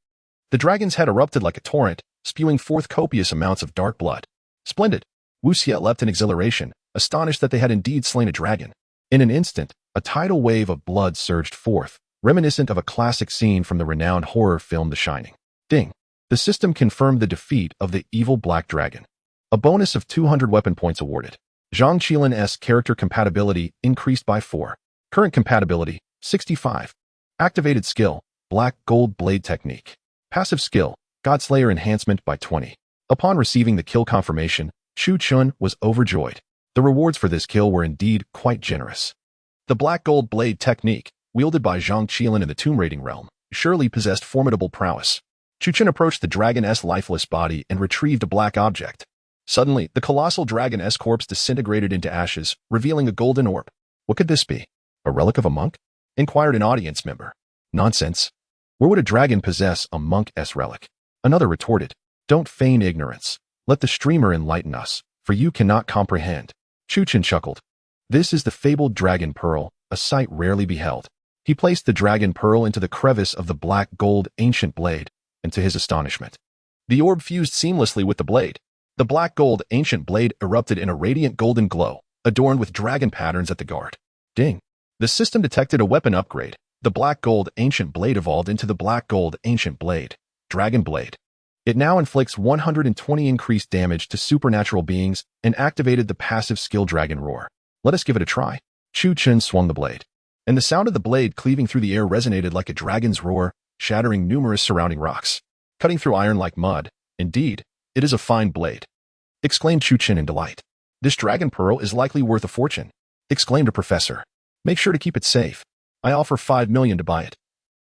The dragon's head erupted like a torrent, spewing forth copious amounts of dark blood. Splendid. Wu Xie leapt in exhilaration, astonished that they had indeed slain a dragon. In an instant, a tidal wave of blood surged forth, reminiscent of a classic scene from the renowned horror film The Shining. Ding. The system confirmed the defeat of the evil black dragon. A bonus of 200 weapon points awarded. Zhang Qiling's character compatibility increased by 4. Current compatibility, 65. Activated skill, Black Gold Blade Technique. Passive skill, Godslayer Enhancement by 20. Upon receiving the kill confirmation, Chu Chun was overjoyed. The rewards for this kill were indeed quite generous. The Black Gold Blade Technique, wielded by Zhang Qiling in the Tomb Raiding realm, surely possessed formidable prowess. Chu Chun approached the dragon's lifeless body and retrieved a black object. Suddenly, the colossal dragon's corpse disintegrated into ashes, revealing a golden orb. What could this be? A relic of a monk? Inquired an audience member. Nonsense. Where would a dragon possess a monk's relic? Another retorted. Don't feign ignorance. Let the streamer enlighten us, for you cannot comprehend. Chu Chun chuckled. This is the fabled dragon pearl, a sight rarely beheld. He placed the dragon pearl into the crevice of the black gold ancient blade, and to his astonishment, the orb fused seamlessly with the blade. The black gold ancient blade erupted in a radiant golden glow, adorned with dragon patterns at the guard. Ding. The system detected a weapon upgrade. The black gold ancient blade evolved into the black gold ancient blade, Dragon Blade. It now inflicts 120 increased damage to supernatural beings and activated the passive skill Dragon Roar. Let us give it a try. Chu Chun swung the blade, and the sound of the blade cleaving through the air resonated like a dragon's roar, shattering numerous surrounding rocks, cutting through iron like mud. Indeed, it is a fine blade, exclaimed Chu Chun in delight. This dragon pearl is likely worth a fortune, exclaimed a professor. Make sure to keep it safe. I offer 5 million to buy it.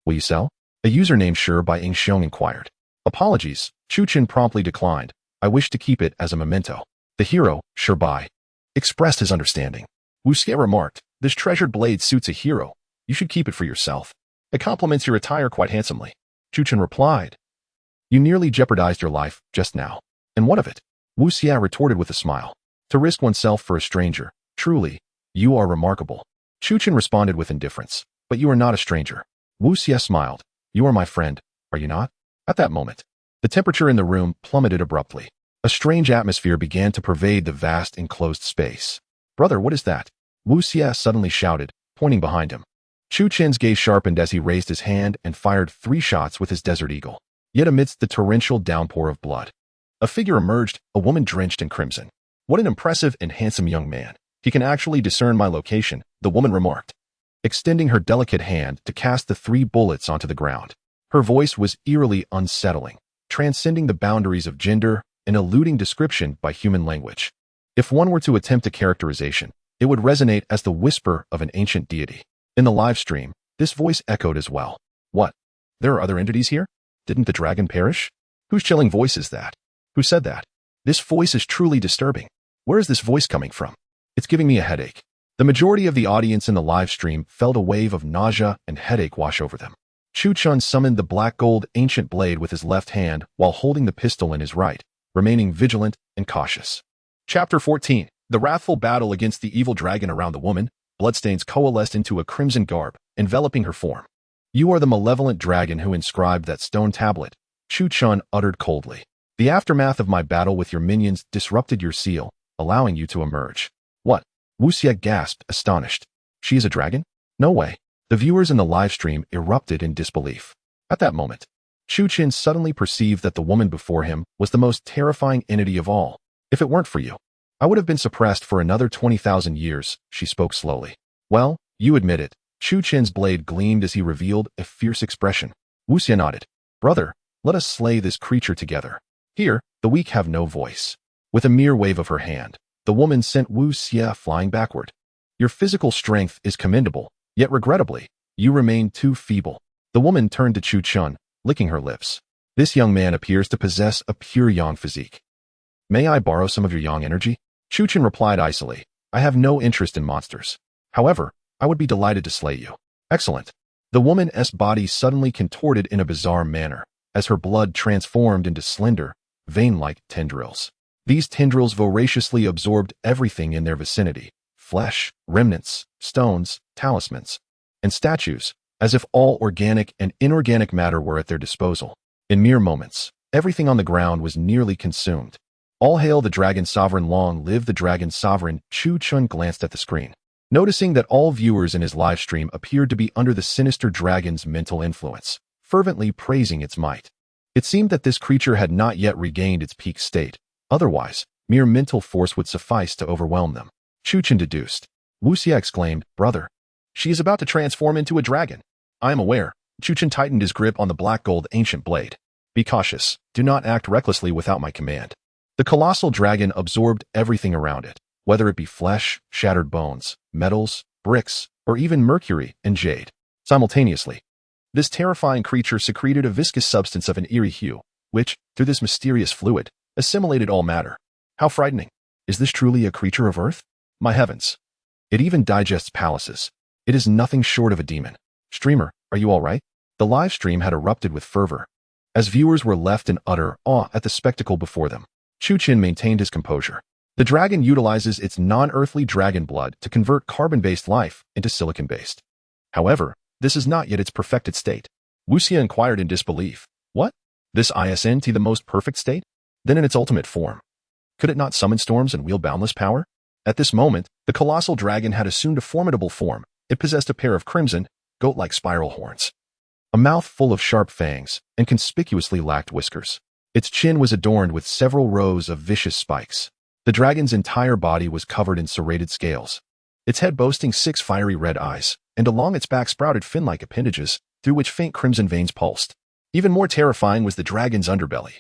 Will you sell? A user named Sure by Ing Xiong inquired. Apologies, Chu Chun promptly declined. I wish to keep it as a memento. The hero, Sure by, expressed his understanding. Wu Xie remarked, this treasured blade suits a hero. You should keep it for yourself. It complements your attire quite handsomely. Chu Chun replied, You nearly jeopardized your life just now. And what of it? Wu Xie retorted with a smile. To risk oneself for a stranger, truly, you are remarkable. Chu Chen responded with indifference. But you are not a stranger. Wu Xie smiled. You are my friend, are you not? At that moment, the temperature in the room plummeted abruptly. A strange atmosphere began to pervade the vast enclosed space. Brother, what is that? Wu Xie suddenly shouted, pointing behind him. Chu Chen's gaze sharpened as he raised his hand and fired 3 shots with his Desert Eagle. Yet amidst the torrential downpour of blood, a figure emerged, a woman drenched in crimson. What an impressive and handsome young man. He can actually discern my location, the woman remarked, extending her delicate hand to cast the 3 bullets onto the ground. Her voice was eerily unsettling, transcending the boundaries of gender and eluding description by human language. If one were to attempt a characterization, it would resonate as the whisper of an ancient deity. In the live stream, this voice echoed as well. What? There are other entities here? Didn't the dragon perish? Whose chilling voice is that? Who said that? This voice is truly disturbing. Where is this voice coming from? It's giving me a headache. The majority of the audience in the live stream felt a wave of nausea and headache wash over them. Chu Chun summoned the black gold ancient blade with his left hand while holding the pistol in his right, remaining vigilant and cautious. Chapter 14. The wrathful battle against the evil dragon. Around the woman, bloodstains coalesced into a crimson garb, enveloping her form. You are the malevolent dragon who inscribed that stone tablet, Chu Chun uttered coldly. The aftermath of my battle with your minions disrupted your seal, allowing you to emerge. What? Wu Xie gasped, astonished. She is a dragon? No way. The viewers in the live stream erupted in disbelief. At that moment, Chu Chen suddenly perceived that the woman before him was the most terrifying entity of all. If it weren't for you, I would have been suppressed for another 20,000 years, she spoke slowly. Well, you admit it. Chu Chen's blade gleamed as he revealed a fierce expression. Wu Xie nodded. Brother, let us slay this creature together. Here, the weak have no voice. With a mere wave of her hand, the woman sent Wu Xie flying backward. Your physical strength is commendable, yet regrettably, you remain too feeble. The woman turned to Chu Chun, licking her lips. This young man appears to possess a pure yang physique. May I borrow some of your yang energy? Chu Chun replied icily. I have no interest in monsters. However, I would be delighted to slay you. Excellent. The woman's body suddenly contorted in a bizarre manner, as her blood transformed into slender, vein-like tendrils. These tendrils voraciously absorbed everything in their vicinity: flesh, remnants, stones, talismans, and statues, as if all organic and inorganic matter were at their disposal. In mere moments, everything on the ground was nearly consumed. All hail the Dragon Sovereign, long live the Dragon Sovereign. Chu Chun glanced at the screen, noticing that all viewers in his live stream appeared to be under the sinister dragon's mental influence, fervently praising its might. It seemed that this creature had not yet regained its peak state. Otherwise, mere mental force would suffice to overwhelm them. Chu Chen deduced. Wu Xie exclaimed, Brother, she is about to transform into a dragon. I am aware. Chu Chen tightened his grip on the black gold ancient blade. Be cautious. Do not act recklessly without my command. The colossal dragon absorbed everything around it, whether it be flesh, shattered bones, metals, bricks, or even mercury and jade. Simultaneously, this terrifying creature secreted a viscous substance of an eerie hue, which, through this mysterious fluid, assimilated all matter. How frightening. Is this truly a creature of earth? My heavens. It even digests palaces. It is nothing short of a demon. Streamer, are you all right? The live stream had erupted with fervor, as viewers were left in utter awe at the spectacle before them. Chu Chen maintained his composure. The dragon utilizes its non-earthly dragon blood to convert carbon-based life into silicon-based. However, this is not yet its perfected state. Wu Xie inquired in disbelief. What? This isn't the most perfect state? Then in its ultimate form, could it not summon storms and wield boundless power? At this moment, the colossal dragon had assumed a formidable form. It possessed a pair of crimson, goat-like spiral horns, a mouth full of sharp fangs, and conspicuously lacked whiskers. Its chin was adorned with several rows of vicious spikes. The dragon's entire body was covered in serrated scales, its head boasting 6 fiery red eyes, and along its back sprouted fin-like appendages, through which faint crimson veins pulsed. Even more terrifying was the dragon's underbelly,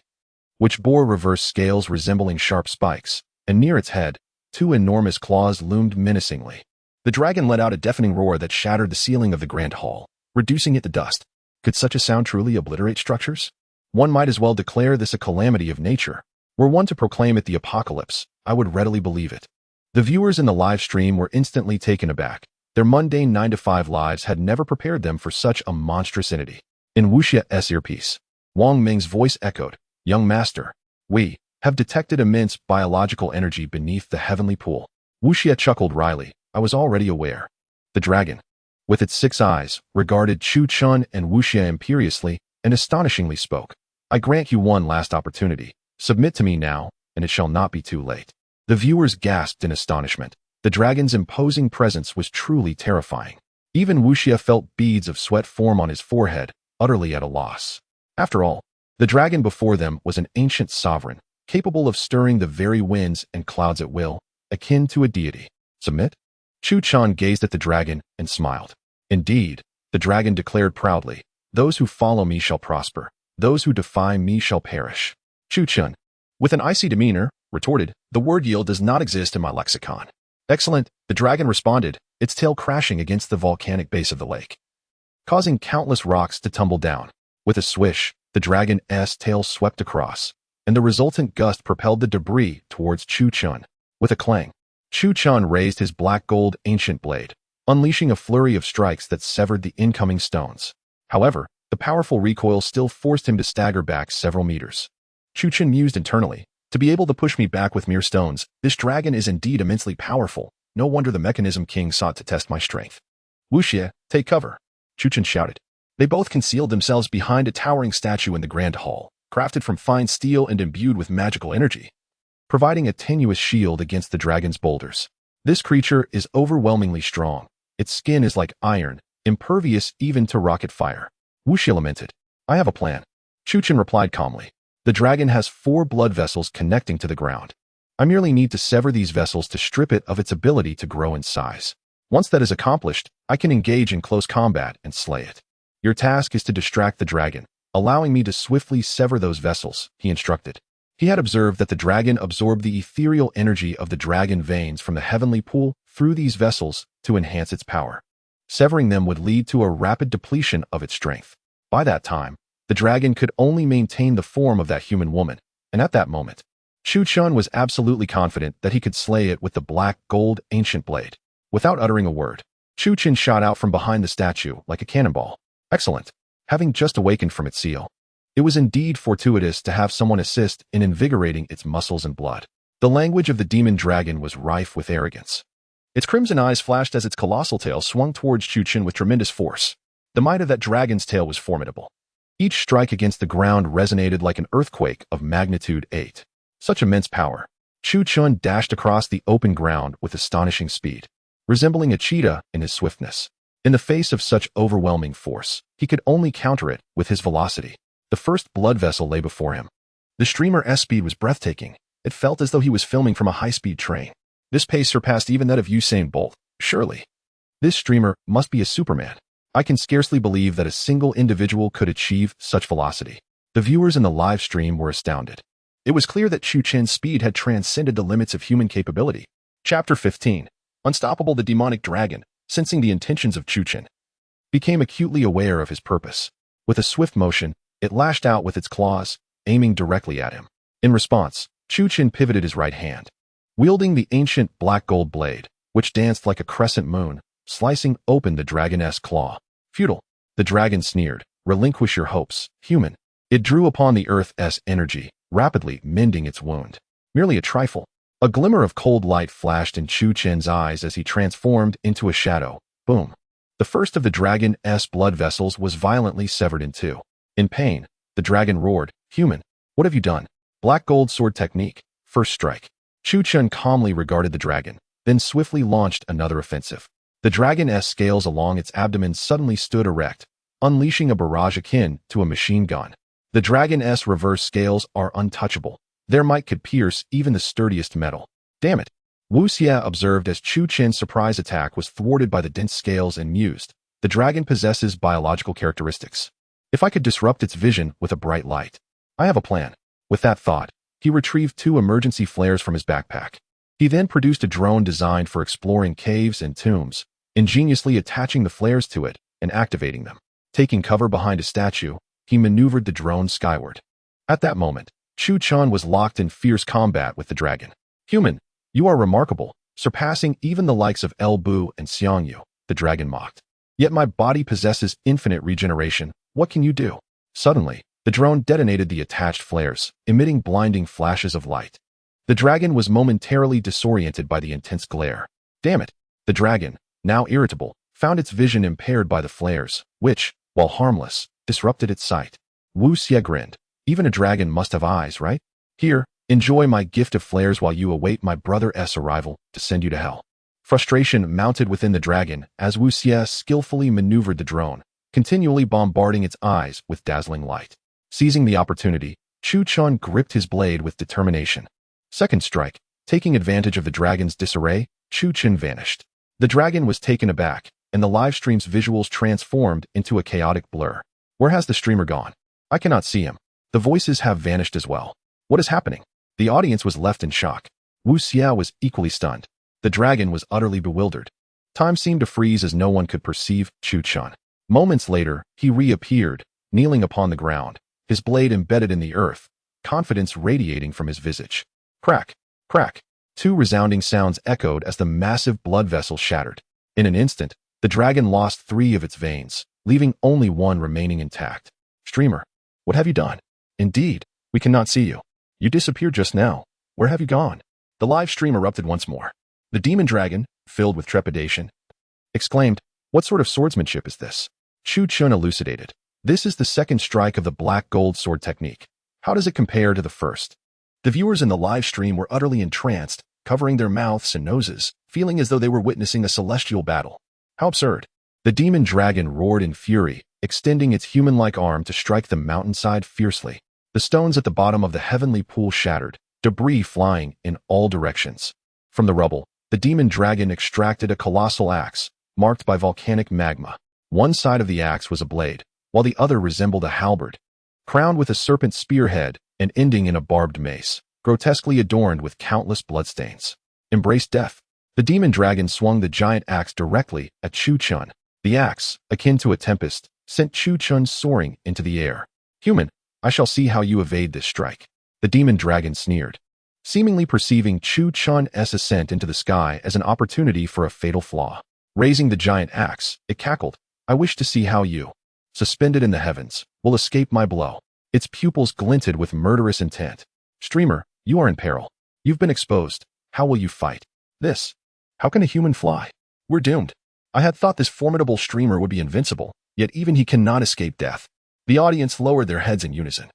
which bore reverse scales resembling sharp spikes, and near its head, 2 enormous claws loomed menacingly. The dragon let out a deafening roar that shattered the ceiling of the grand hall, reducing it to dust. Could such a sound truly obliterate structures? One might as well declare this a calamity of nature. Were one to proclaim it the apocalypse, I would readily believe it. The viewers in the live stream were instantly taken aback. Their mundane 9-to-5 lives had never prepared them for such a monstrous entity. In Wu Xie's earpiece, Wang Ming's voice echoed, "Young master, we have detected immense biological energy beneath the heavenly pool." Wu Xie chuckled wryly. "I was already aware." The dragon, with its 6 eyes, regarded Chu Chun and Wu Xie imperiously and astonishingly spoke. "I grant you one last opportunity. Submit to me now, and it shall not be too late." The viewers gasped in astonishment. The dragon's imposing presence was truly terrifying. Even Wu Xie felt beads of sweat form on his forehead, utterly at a loss. After all, the dragon before them was an ancient sovereign, capable of stirring the very winds and clouds at will, akin to a deity. Submit? Chu Chan gazed at the dragon and smiled. "Indeed," the dragon declared proudly, "those who follow me shall prosper. Those who defy me shall perish." Chu Chun, with an icy demeanor, retorted, "The word yield does not exist in my lexicon." "Excellent," the dragon responded, its tail crashing against the volcanic base of the lake, causing countless rocks to tumble down. With a swish, the dragon's tail swept across, and the resultant gust propelled the debris towards Chu Chun. With a clang, Chu Chun raised his black-gold ancient blade, unleashing a flurry of strikes that severed the incoming stones. However, the powerful recoil still forced him to stagger back several meters. Chu Chun mused internally, "To be able to push me back with mere stones, this dragon is indeed immensely powerful. No wonder the Mechanism King sought to test my strength." "Wu Xie, take cover," Chu Chun shouted. They both concealed themselves behind a towering statue in the grand hall, crafted from fine steel and imbued with magical energy, providing a tenuous shield against the dragon's boulders. "This creature is overwhelmingly strong. Its skin is like iron, impervious even to rocket fire." Wu Xie lamented. "I have a plan." Chu Chun replied calmly. "The dragon has 4 blood vessels connecting to the ground. I merely need to sever these vessels to strip it of its ability to grow in size. Once that is accomplished, I can engage in close combat and slay it. Your task is to distract the dragon, allowing me to swiftly sever those vessels," he instructed. He had observed that the dragon absorbed the ethereal energy of the dragon veins from the heavenly pool through these vessels to enhance its power. Severing them would lead to a rapid depletion of its strength. By that time, the dragon could only maintain the form of that human woman, and at that moment, Chu Chun was absolutely confident that he could slay it with the black gold ancient blade. Without uttering a word, Chu Chun shot out from behind the statue like a cannonball. Excellent. Having just awakened from its seal, it was indeed fortuitous to have someone assist in invigorating its muscles and blood. The language of the demon dragon was rife with arrogance. Its crimson eyes flashed as its colossal tail swung towards Chu Chun with tremendous force. The might of that dragon's tail was formidable. Each strike against the ground resonated like an earthquake of magnitude 8. Such immense power. Chu Chun dashed across the open ground with astonishing speed, resembling a cheetah in his swiftness. In the face of such overwhelming force, he could only counter it with his velocity. The first blood vessel lay before him. The streamer's speed was breathtaking. It felt as though he was filming from a high-speed train. This pace surpassed even that of Usain Bolt. Surely, this streamer must be a Superman. I can scarcely believe that a single individual could achieve such velocity. The viewers in the live stream were astounded. It was clear that Chu Chen's speed had transcended the limits of human capability. Chapter 15. Unstoppable. The demonic dragon, sensing the intentions of Chu Chen, became acutely aware of his purpose. With a swift motion, it lashed out with its claws, aiming directly at him. In response, Chu Chen pivoted his right hand, wielding the ancient black gold blade, which danced like a crescent moon, slicing open the dragon's claw. "Futile," the dragon sneered. "Relinquish your hopes, human." It drew upon the earth's energy, rapidly mending its wound. Merely a trifle. A glimmer of cold light flashed in Chu Chen's eyes as he transformed into a shadow. Boom. The first of the dragon's blood vessels was violently severed in 2. In pain, the dragon roared, "Human, what have you done?" Black gold sword technique. First strike. Chu Chen calmly regarded the dragon, then swiftly launched another offensive. The dragon's scales along its abdomen suddenly stood erect, unleashing a barrage akin to a machine gun. The dragon's reverse scales are untouchable. Their might could pierce even the sturdiest metal. "Damn it," Wu Xie observed as Chu Chen's surprise attack was thwarted by the dense scales and mused. "The dragon possesses biological characteristics. If I could disrupt its vision with a bright light. I have a plan." With that thought, he retrieved 2 emergency flares from his backpack. He then produced a drone designed for exploring caves and tombs, ingeniously attaching the flares to it and activating them. Taking cover behind a statue, he maneuvered the drone skyward. At that moment, Chu Chun was locked in fierce combat with the dragon. "Human, you are remarkable, surpassing even the likes of El Bu and Xiang Yu," the dragon mocked. "Yet my body possesses infinite regeneration. What can you do?" Suddenly, The drone detonated the attached flares, emitting blinding flashes of light. The dragon was momentarily disoriented by the intense glare. Damn it! The dragon, now irritable, found its vision impaired by the flares, which, while harmless, disrupted its sight. Wu Xie grinned. Even a dragon must have eyes, right? Here, enjoy my gift of flares while you await my brother's arrival to send you to hell. Frustration mounted within the dragon as Wu Xie skillfully maneuvered the drone, continually bombarding its eyes with dazzling light. Seizing the opportunity, Chu Chun gripped his blade with determination. Second strike, taking advantage of the dragon's disarray, Chu Chun vanished. The dragon was taken aback, and the livestream's visuals transformed into a chaotic blur. Where has the streamer gone? I cannot see him. The voices have vanished as well. What is happening? The audience was left in shock. Wu Xie was equally stunned. The dragon was utterly bewildered. Time seemed to freeze as no one could perceive Chu Chun. Moments later, he reappeared, kneeling upon the ground, his blade embedded in the earth, confidence radiating from his visage. Crack! Crack! Two resounding sounds echoed as the massive blood vessel shattered. In an instant, the dragon lost 3 of its veins, leaving only one remaining intact. Streamer, what have you done? Indeed, we cannot see you. You disappeared just now. Where have you gone? The live stream erupted once more. The demon dragon, filled with trepidation, exclaimed, "What sort of swordsmanship is this?" Chu Chun elucidated. This is the second strike of the black gold sword technique. How does it compare to the first? The viewers in the live stream were utterly entranced, covering their mouths and noses, feeling as though they were witnessing a celestial battle. How absurd. The demon dragon roared in fury, extending its human-like arm to strike the mountainside fiercely. The stones at the bottom of the heavenly pool shattered, debris flying in all directions. From the rubble, the demon dragon extracted a colossal axe, marked by volcanic magma. One side of the axe was a blade, while the other resembled a halberd, crowned with a serpent spearhead and ending in a barbed mace, grotesquely adorned with countless bloodstains. Embrace death. The demon dragon swung the giant axe directly at Chu Chun. The axe, akin to a tempest, sent Chu Chun soaring into the air. Human, I shall see how you evade this strike. The demon dragon sneered, seemingly perceiving Chu Chun's ascent into the sky as an opportunity for a fatal flaw. Raising the giant axe, it cackled, I wish to see how you, suspended in the heavens, will escape my blow. Its pupils glinted with murderous intent. Streamer, you are in peril. You've been exposed. How will you fight? This. How can a human fly? We're doomed. I had thought this formidable streamer would be invincible, yet even he cannot escape death. The audience lowered their heads in unison,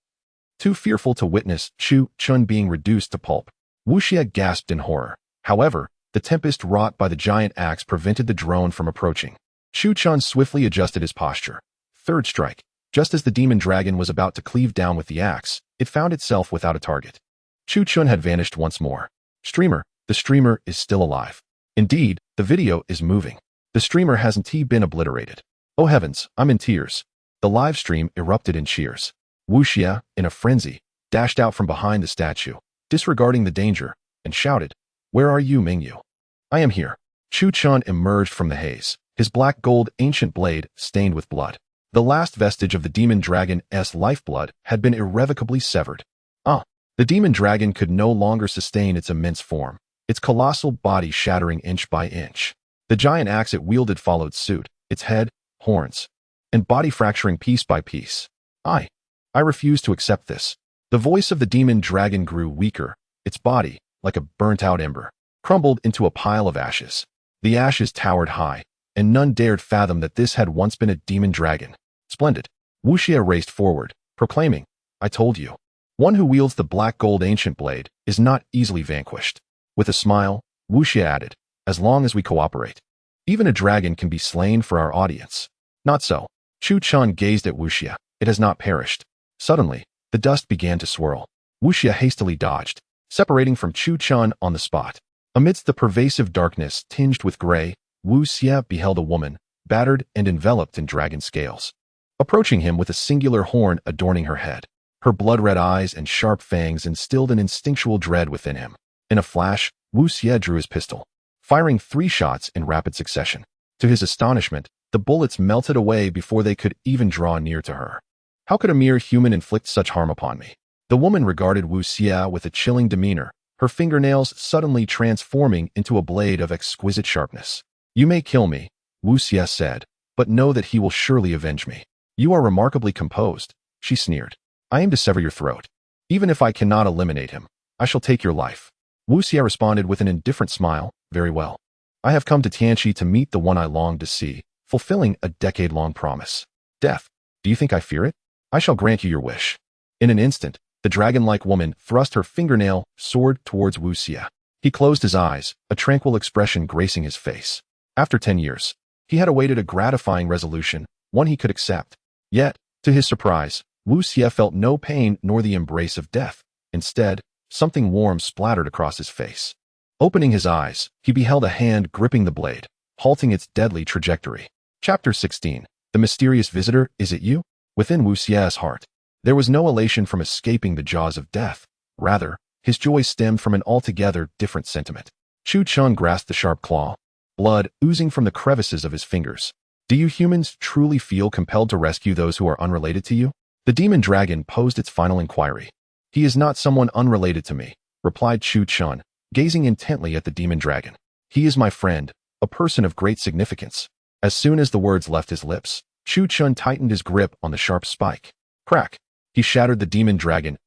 too fearful to witness Chu Chun being reduced to pulp. Wu Xie gasped in horror. However, the tempest wrought by the giant axe prevented the drone from approaching. Chu Chun swiftly adjusted his posture. Third strike. Just as the demon dragon was about to cleave down with the axe, it found itself without a target. Chu Chun had vanished once more. Streamer, the streamer is still alive. Indeed, the video is moving. The streamer hasn't been obliterated. Oh heavens, I'm in tears. The live stream erupted in cheers. Wu Xie, in a frenzy, dashed out from behind the statue, disregarding the danger, and shouted, Where are you, Mingyu? I am here. Chu Chun emerged from the haze, his black gold ancient blade stained with blood. The last vestige of the demon dragon's lifeblood had been irrevocably severed. The demon dragon could no longer sustain its immense form, its colossal body shattering inch by inch. The giant axe it wielded followed suit, its head, horns, and body fracturing piece by piece. I refuse to accept this. The voice of the demon dragon grew weaker, its body, like a burnt-out ember, crumbled into a pile of ashes. The ashes towered high, and none dared fathom that this had once been a demon dragon. Splendid. Wu Xie raced forward, proclaiming, I told you. One who wields the black gold ancient blade is not easily vanquished. With a smile, Wu Xie added, as long as we cooperate. Even a dragon can be slain for our audience. Not so. Chu Chun gazed at Wu Xie. It has not perished. Suddenly, the dust began to swirl. Wu Xie hastily dodged, separating from Chu Chun on the spot. Amidst the pervasive darkness tinged with gray, Wu Xie beheld a woman, battered and enveloped in dragon scales, approaching him with a singular horn adorning her head. Her blood-red eyes and sharp fangs instilled an instinctual dread within him. In a flash, Wu Xie drew his pistol, firing 3 shots in rapid succession. To his astonishment, the bullets melted away before they could even draw near to her. How could a mere human inflict such harm upon me? The woman regarded Wu Xie with a chilling demeanor, her fingernails suddenly transforming into a blade of exquisite sharpness. You may kill me, Wu Xie said, but know that he will surely avenge me. You are remarkably composed, she sneered. I aim to sever your throat. Even if I cannot eliminate him, I shall take your life. Wu Xie responded with an indifferent smile. Very well. I have come to Tianchi to meet the one I longed to see, fulfilling a decade-long promise. Death. Do you think I fear it? I shall grant you your wish. In an instant, the dragon-like woman thrust her fingernail sword towards Wu Xie. He closed his eyes, a tranquil expression gracing his face. After 10 years, he had awaited a gratifying resolution, one he could accept. Yet, to his surprise, Wu Xie felt no pain nor the embrace of death. Instead, something warm splattered across his face. Opening his eyes, he beheld a hand gripping the blade, halting its deadly trajectory. Chapter 16. The mysterious visitor, is it you? Within Wu Xie's heart, there was no elation from escaping the jaws of death. Rather, his joy stemmed from an altogether different sentiment. Chu Chun grasped the sharp claw, blood oozing from the crevices of his fingers. Do you humans truly feel compelled to rescue those who are unrelated to you? The demon dragon posed its final inquiry. He is not someone unrelated to me, replied Chu Chun, gazing intently at the demon dragon. He is my friend, a person of great significance. As soon as the words left his lips, Chu Chun tightened his grip on the sharp spike. Crack! He shattered the demon dragon's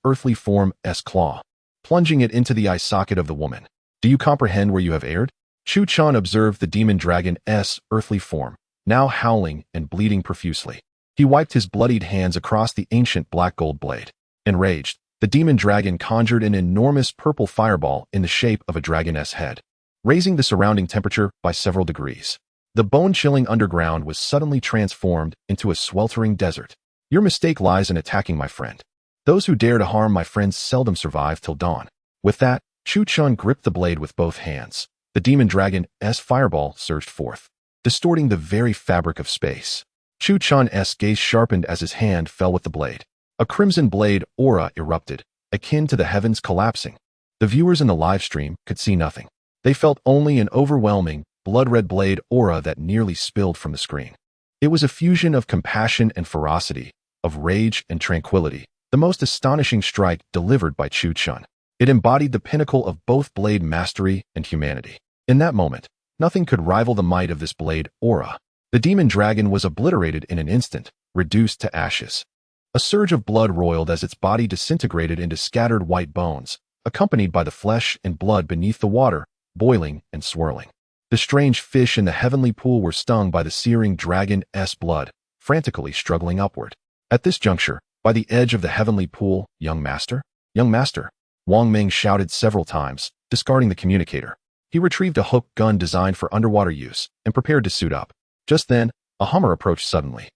earthly form's claw, plunging it into the eye socket of the woman. Do you comprehend where you have erred? Chu Chun observed the demon dragon's earthly form, now howling and bleeding profusely. He wiped his bloodied hands across the ancient black gold blade. Enraged, the demon dragon conjured an enormous purple fireball in the shape of a dragon's head, raising the surrounding temperature by several degrees. The bone-chilling underground was suddenly transformed into a sweltering desert. Your mistake lies in attacking my friend. Those who dare to harm my friends seldom survive till dawn. With that, Chu Chun gripped the blade with both hands. The demon dragon's fireball surged forth, distorting the very fabric of space. Chu Chun's gaze sharpened as his hand fell with the blade. A crimson blade aura erupted, akin to the heavens collapsing. The viewers in the live stream could see nothing. They felt only an overwhelming, blood-red blade aura that nearly spilled from the screen. It was a fusion of compassion and ferocity, of rage and tranquility, the most astonishing strike delivered by Chu Chun. It embodied the pinnacle of both blade mastery and humanity. In that moment, nothing could rival the might of this blade aura. The demon dragon was obliterated in an instant, reduced to ashes. A surge of blood roiled as its body disintegrated into scattered white bones, accompanied by the flesh and blood beneath the water, boiling and swirling. The strange fish in the heavenly pool were stung by the searing dragon's blood, frantically struggling upward. At this juncture, by the edge of the heavenly pool, young master, Wang Ming shouted several times, discarding the communicator. He retrieved a hook gun designed for underwater use and prepared to suit up. Just then, a Hummer approached suddenly.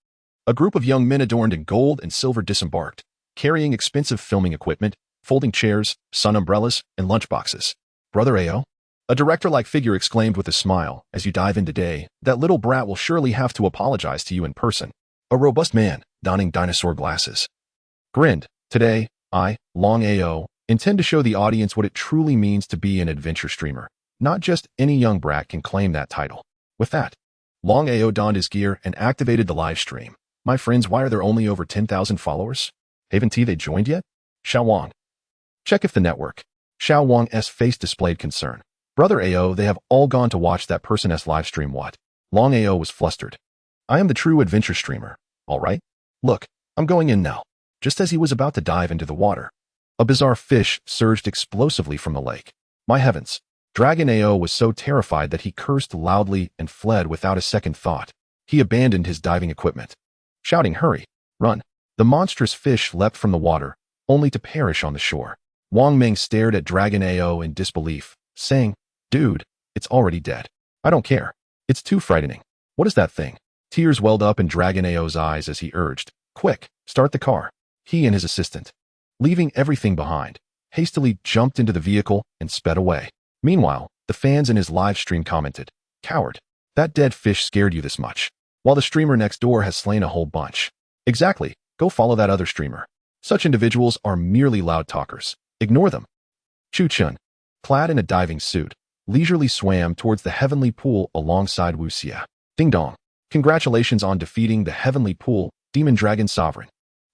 A group of young men adorned in gold and silver disembarked, carrying expensive filming equipment, folding chairs, sun umbrellas, and lunchboxes. Brother Ao? A director-like figure exclaimed with a smile, as you dive in today, that little brat will surely have to apologize to you in person. A robust man, donning dinosaur glasses, grinned. Today, I, Long Ao, intend to show the audience what it truly means to be an adventure streamer. Not just any young brat can claim that title. With that, Long Ao donned his gear and activated the live stream. My friends, why are there only over 10,000 followers? Haven't they joined yet? Xiao Wang. Check if the network. Xiao Wang's face displayed concern. Brother Ao, they have all gone to watch that person's live stream. What? Long Ao was flustered. I am the true adventure streamer. All right? Look, I'm going in now. Just as he was about to dive into the water, a bizarre fish surged explosively from the lake. My heavens. Dragon Ao was so terrified that he cursed loudly and fled without a second thought. He abandoned his diving equipment, shouting, hurry, run. The monstrous fish leapt from the water, only to perish on the shore. Wang Ming stared at Dragon Ao in disbelief, saying, dude, it's already dead. I don't care. It's too frightening. What is that thing? Tears welled up in Dragon Ao's eyes as he urged, quick, start the car. He and his assistant, leaving everything behind, hastily jumped into the vehicle and sped away. Meanwhile, the fans in his live stream commented, coward, that dead fish scared you this much, while the streamer next door has slain a whole bunch. Exactly, go follow that other streamer. Such individuals are merely loud talkers. Ignore them. Chu Chun, clad in a diving suit, leisurely swam towards the heavenly pool alongside Wu Xie. Ding dong. Congratulations on defeating the heavenly pool, Demon Dragon Sovereign.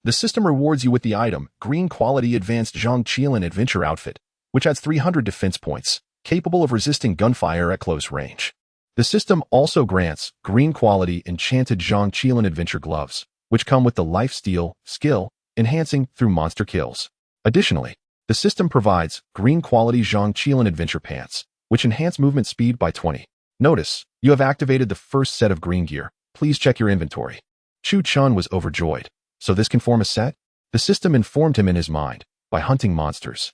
The system rewards you with the item, Green Quality Advanced Zhang Qiling Adventure Outfit, which adds 300 defense points, capable of resisting gunfire at close range. The system also grants Green Quality Enchanted Zhang Qiling Adventure Gloves, which come with the Lifesteal skill, enhancing through monster kills. Additionally, the system provides green-quality Zhang Qiling adventure pants, which enhance movement speed by 20. Notice, you have activated the first set of green gear. Please check your inventory. Chu Chun was overjoyed. So this can form a set? The system informed him in his mind, by hunting monsters.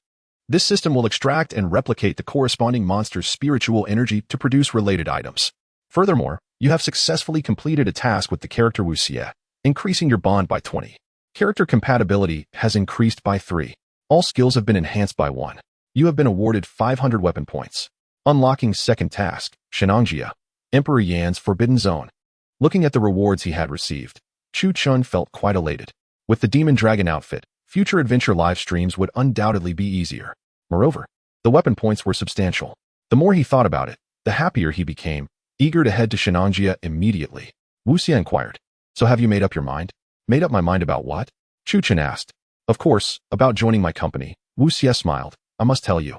This system will extract and replicate the corresponding monster's spiritual energy to produce related items. Furthermore, you have successfully completed a task with the character Wu Xie, increasing your bond by 20. Character compatibility has increased by 3. All skills have been enhanced by 1. You have been awarded 500 weapon points. Unlocking second task, Shennongjia, Emperor Yan's Forbidden Zone. Looking at the rewards he had received, Chu Chun felt quite elated. With the Demon Dragon outfit, future adventure live streams would undoubtedly be easier. Moreover, the weapon points were substantial. The more he thought about it, the happier he became, eager to head to Shennongjia immediately. Wu Xie inquired, "So have you made up your mind?" "Made up my mind about what?" Chu Chun asked. "Of course, about joining my company." Wu Xie smiled. "I must tell you.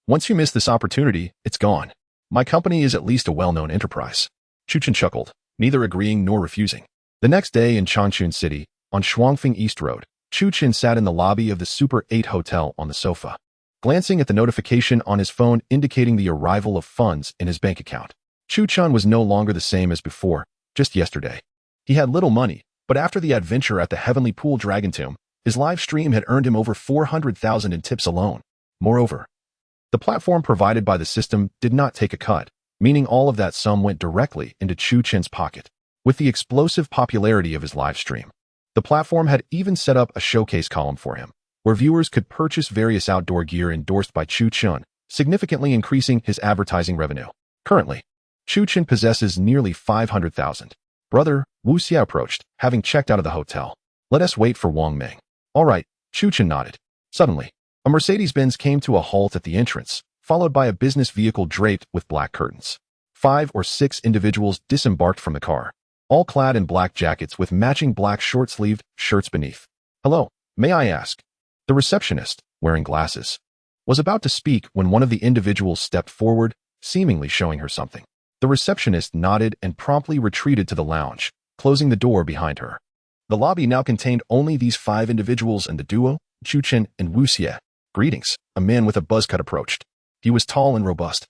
Once you miss this opportunity, it's gone. My company is at least a well-known enterprise." Chu Chun chuckled, neither agreeing nor refusing. The next day in Changchun City, on Shuangfeng East Road, Chu Chun sat in the lobby of the Super 8 Hotel on the sofa, glancing at the notification on his phone indicating the arrival of funds in his bank account. Chu Chun was no longer the same as before, just yesterday. He had little money, but after the adventure at the Heavenly Pool Dragon Tomb, his live stream had earned him over 400,000 in tips alone. Moreover, the platform provided by the system did not take a cut, meaning all of that sum went directly into Chu Chun's pocket. With the explosive popularity of his live stream, the platform had even set up a showcase column for him, where viewers could purchase various outdoor gear endorsed by Chu Chun, significantly increasing his advertising revenue. Currently, Chu Chun possesses nearly 500,000. Brother, Wu Xie approached, having checked out of the hotel. "Let us wait for Wang Ming." "All right," Chu Chun nodded. Suddenly, a Mercedes-Benz came to a halt at the entrance, followed by a business vehicle draped with black curtains. 5 or 6 individuals disembarked from the car, all clad in black jackets with matching black short-sleeved shirts beneath. "Hello, may I ask?" The receptionist, wearing glasses, was about to speak when one of the individuals stepped forward, seemingly showing her something. The receptionist nodded and promptly retreated to the lounge, closing the door behind her. The lobby now contained only these 5 individuals and the duo, Chu Chun and Wu Xie. "Greetings," a man with a buzz cut approached. He was tall and robust,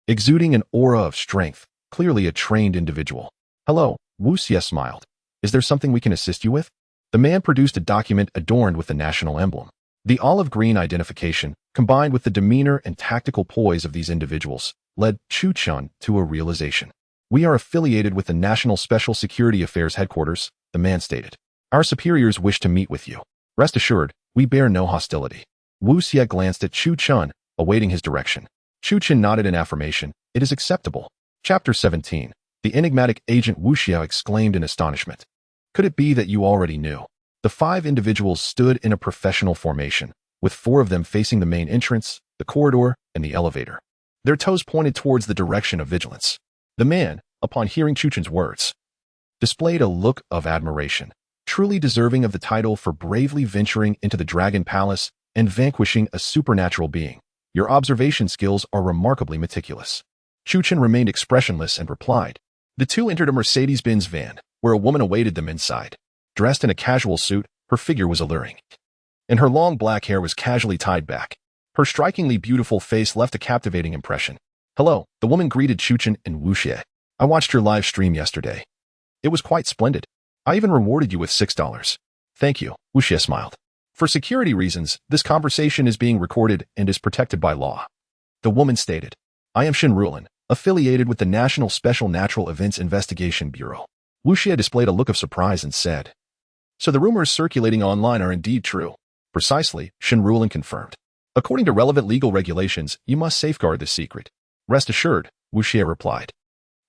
exuding an aura of strength, clearly a trained individual. "Hello," Wu Xie smiled. "Is there something we can assist you with?" The man produced a document adorned with the national emblem. The olive green identification, combined with the demeanor and tactical poise of these individuals, led Chu Chun to a realization. "We are affiliated with the National Special Security Affairs Headquarters," the man stated. "Our superiors wish to meet with you. Rest assured, we bear no hostility." Wu Xie glanced at Chu Chun, awaiting his direction. Chu Chun nodded in affirmation. "It is acceptable." Chapter 17. The enigmatic agent Wu Xie exclaimed in astonishment. "Could it be that you already knew?" The 5 individuals stood in a professional formation, with 4 of them facing the main entrance, the corridor, and the elevator. Their toes pointed towards the direction of vigilance. The man, upon hearing Chu Chun's words, displayed a look of admiration, truly deserving of the title for bravely venturing into the Dragon Palace and vanquishing a supernatural being. "Your observation skills are remarkably meticulous." Chu Chun remained expressionless and replied. The 2 entered a Mercedes-Benz van, where a woman awaited them inside. Dressed in a casual suit, her figure was alluring, and her long black hair was casually tied back. Her strikingly beautiful face left a captivating impression. "Hello," the woman greeted Chu Chun and Wu Xie. "I watched your live stream yesterday. It was quite splendid. I even rewarded you with $6. "Thank you," Wu Xie smiled. "For security reasons, this conversation is being recorded and is protected by law." The woman stated, "I am Shenrulan, affiliated with the National Special Natural Events Investigation Bureau." Wu Xie displayed a look of surprise and said, "So the rumors circulating online are indeed true." "Precisely," Shenrulan confirmed. "According to relevant legal regulations, you must safeguard this secret." "Rest assured," Wu Xie replied.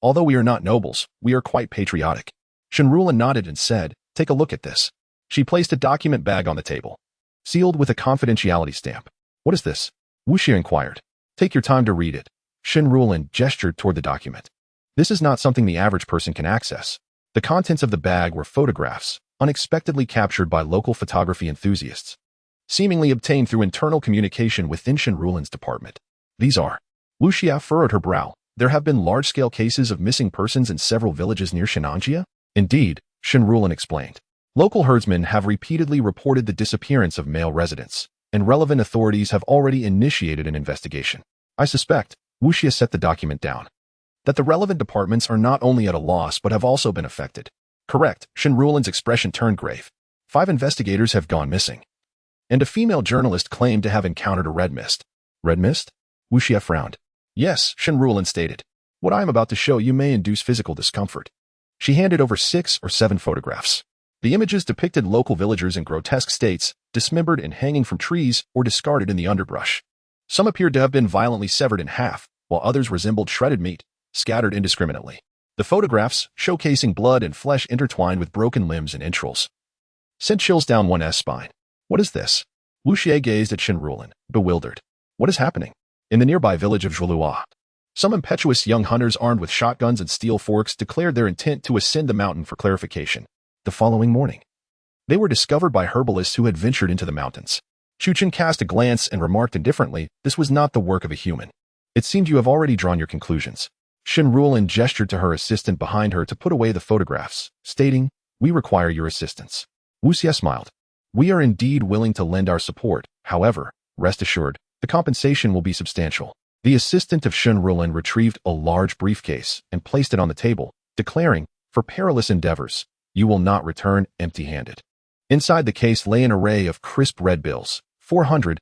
"Although we are not nobles, we are quite patriotic." Shenrulan nodded and said, "Take a look at this." She placed a document bag on the table, sealed with a confidentiality stamp. "What is this?" Wu Xie inquired. "Take your time to read it." Shenrulan gestured toward the document. "This is not something the average person can access." The contents of the bag were photographs, unexpectedly captured by local photography enthusiasts, seemingly obtained through internal communication within Shenrulan's department. "These are..." Wu Xie furrowed her brow. "There have been large-scale cases of missing persons in several villages near Shennongjia?" "Indeed," Shenrulan explained. Local herdsmen have repeatedly reported the disappearance of male residents, and relevant authorities have already initiated an investigation. I suspect, Wu Xie set the document down, that the relevant departments are not only at a loss but have also been affected. Correct, Shen Ruolin's expression turned grave. 5 investigators have gone missing, and a female journalist claimed to have encountered a red mist. Red mist? Wu Xie frowned. Yes, Shen Ruolin stated. What I am about to show you may induce physical discomfort. She handed over 6 or 7 photographs. The images depicted local villagers in grotesque states, dismembered and hanging from trees or discarded in the underbrush. Some appeared to have been violently severed in half, while others resembled shredded meat, scattered indiscriminately. The photographs, showcasing blood and flesh intertwined with broken limbs and entrails, sent chills down one's spine. What is this? Wu Xie gazed at Shen Ruolin, bewildered. What is happening? In the nearby village of Zhuolua, some impetuous young hunters armed with shotguns and steel forks declared their intent to ascend the mountain for clarification. The following morning, they were discovered by herbalists who had ventured into the mountains. Chuchen cast a glance and remarked indifferently, this was not the work of a human. It seemed you have already drawn your conclusions. Shen Ruolin gestured to her assistant behind her to put away the photographs, stating, we require your assistance. Wu Xie smiled. We are indeed willing to lend our support. However, rest assured, the compensation will be substantial. The assistant of Shen Ruolin retrieved a large briefcase and placed it on the table, declaring, for perilous endeavors, you will not return empty-handed. Inside the case lay an array of crisp red bills, 400,000.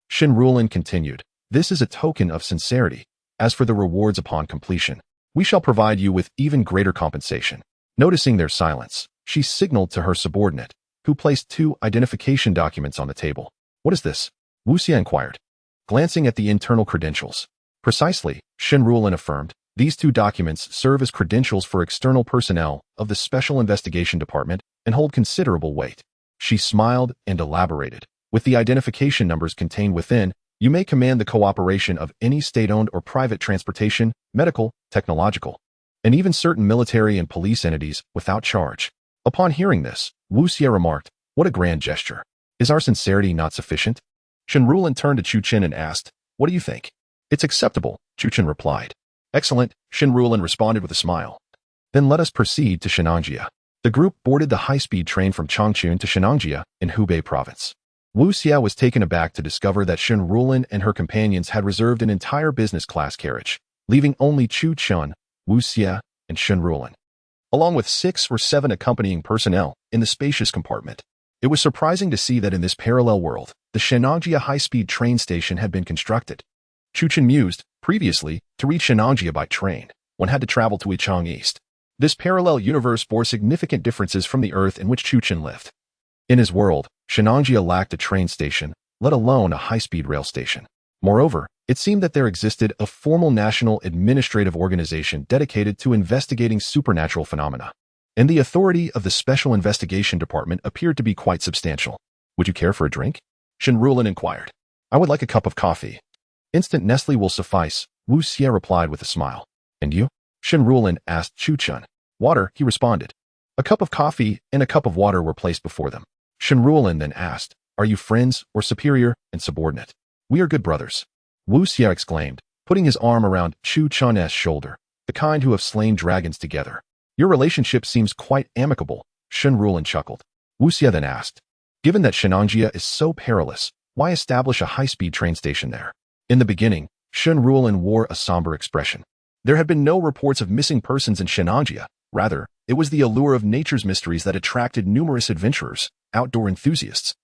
Shen Ruolin continued, this is a token of sincerity. As for the rewards upon completion, we shall provide you with even greater compensation. Noticing their silence, she signaled to her subordinate, who placed 2 identification documents on the table. What is this? Wu Xie inquired, glancing at the internal credentials. Precisely, Shen Ruolin affirmed, these 2 documents serve as credentials for external personnel of the Special Investigation Department and hold considerable weight. She smiled and elaborated. With the identification numbers contained within, you may command the cooperation of any state-owned or private transportation, medical, technological, and even certain military and police entities without charge. Upon hearing this, Wu Xie remarked, what a grand gesture. Is our sincerity not sufficient? Shen Ruolin turned to Chu Chen and asked, what do you think? It's acceptable, Chu Chen replied. Excellent, Shen Ruolin responded with a smile. Then let us proceed to Shennongjia. The group boarded the high-speed train from Changchun to Shennongjia in Hubei province. Wu Xie was taken aback to discover that Shen Ruolin and her companions had reserved an entire business-class carriage, leaving only Chu Chen, Wu Xie, and Shen Ruolin, along with 6 or 7 accompanying personnel, in the spacious compartment. It was surprising to see that in this parallel world, the Shennongjia high-speed train station had been constructed. Chu Chen mused, previously, to reach Shennongjia by train, one had to travel to Yichang East. This parallel universe bore significant differences from the Earth in which Chu Chen lived. In his world, Shennongjia lacked a train station, let alone a high-speed rail station. Moreover, it seemed that there existed a formal national administrative organization dedicated to investigating supernatural phenomena, and the authority of the Special Investigation Department appeared to be quite substantial. Would you care for a drink? Shen Ruolin inquired. I would like a cup of coffee. Instant Nestle will suffice, Wu Xie replied with a smile. And you? Shen Ruolin asked Chu Chen. Water, he responded. A cup of coffee and a cup of water were placed before them. Shen Ruolin then asked, are you friends or superior and subordinate? We are good brothers. Wu Xie exclaimed, putting his arm around Chu Chen's shoulder, the kind who have slain dragons together. Your relationship seems quite amicable, Shen Ruolin chuckled. Wu Xie then asked, given that Shennongjia is so perilous, why establish a high-speed train station there? In the beginning, Shen Ruolin wore a somber expression. There had been no reports of missing persons in Shennongjia. Rather, it was the allure of nature's mysteries that attracted numerous adventurers, outdoor enthusiasts,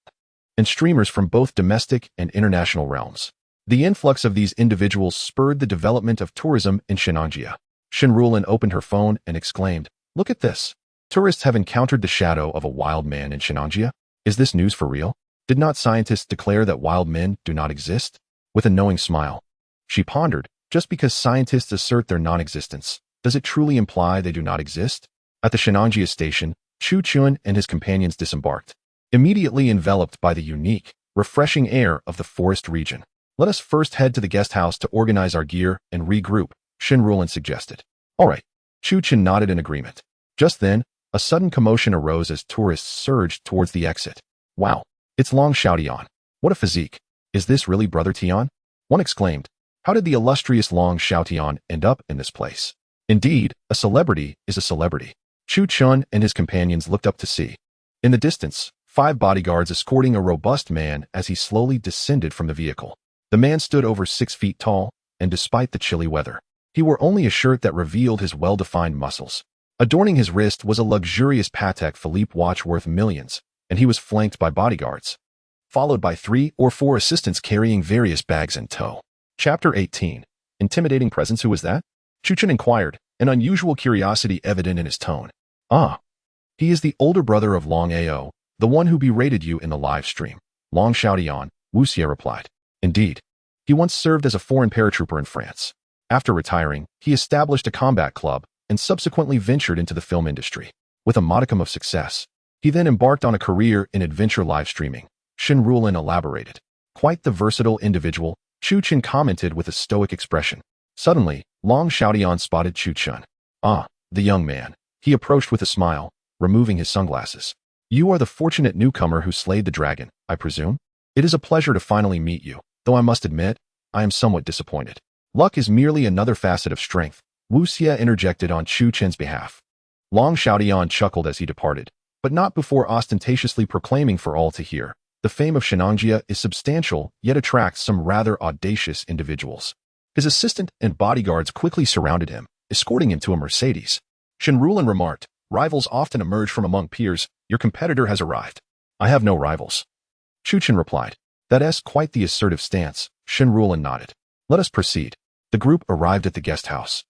and streamers from both domestic and international realms. The influx of these individuals spurred the development of tourism in Shennongjia. Shen Ruolin opened her phone and exclaimed, look at this. Tourists have encountered the shadow of a wild man in Shennongjia. Is this news for real? Did not scientists declare that wild men do not exist? With a knowing smile, she pondered, just because scientists assert their non-existence, does it truly imply they do not exist? At the Shennongjia station, Chu Chen and his companions disembarked, immediately enveloped by the unique, refreshing air of the forest region. Let us first head to the guest house to organize our gear and regroup, Shen Ruolin suggested. All right. Chu Chen nodded in agreement. Just then, a sudden commotion arose as tourists surged towards the exit. Wow, it's Long Xiaotian. What a physique. Is this really Brother Tian? One exclaimed. How did the illustrious Long Xiaotian end up in this place? Indeed, a celebrity is a celebrity. Chu Chun and his companions looked up to see. In the distance, 5 bodyguards escorting a robust man as he slowly descended from the vehicle. The man stood over 6 feet tall, and despite the chilly weather, he wore only a shirt that revealed his well-defined muscles. Adorning his wrist was a luxurious Patek Philippe watch worth millions, and he was flanked by bodyguards, followed by 3 or 4 assistants carrying various bags in tow. Chapter 18. Intimidating presence. Who was that? Chu Chun inquired, an unusual curiosity evident in his tone. Ah, he is the older brother of Long Ao, the one who berated you in the live stream. Long Xiaodian, Wu Xie replied. Indeed. He once served as a foreign paratrooper in France. After retiring, he established a combat club and subsequently ventured into the film industry. With a modicum of success, he then embarked on a career in adventure live streaming. Shen Rulin elaborated. Quite the versatile individual, Chu Chun commented with a stoic expression. Suddenly, Long Xiaodian spotted Chu Chun. Ah, the young man. He approached with a smile, removing his sunglasses. You are the fortunate newcomer who slayed the dragon, I presume? It is a pleasure to finally meet you, though I must admit, I am somewhat disappointed. Luck is merely another facet of strength, Wu Xie interjected on Chu Chun's behalf. Long Xiaodian chuckled as he departed, but not before ostentatiously proclaiming for all to hear. The fame of Shennongjia is substantial, yet attracts some rather audacious individuals. His assistant and bodyguards quickly surrounded him, escorting him to a Mercedes. Shen Rulin remarked, rivals often emerge from among peers. Your competitor has arrived. I have no rivals. Chu Chun replied. That's quite the assertive stance. Shen Rulin nodded. Let us proceed. The group arrived at the guest house,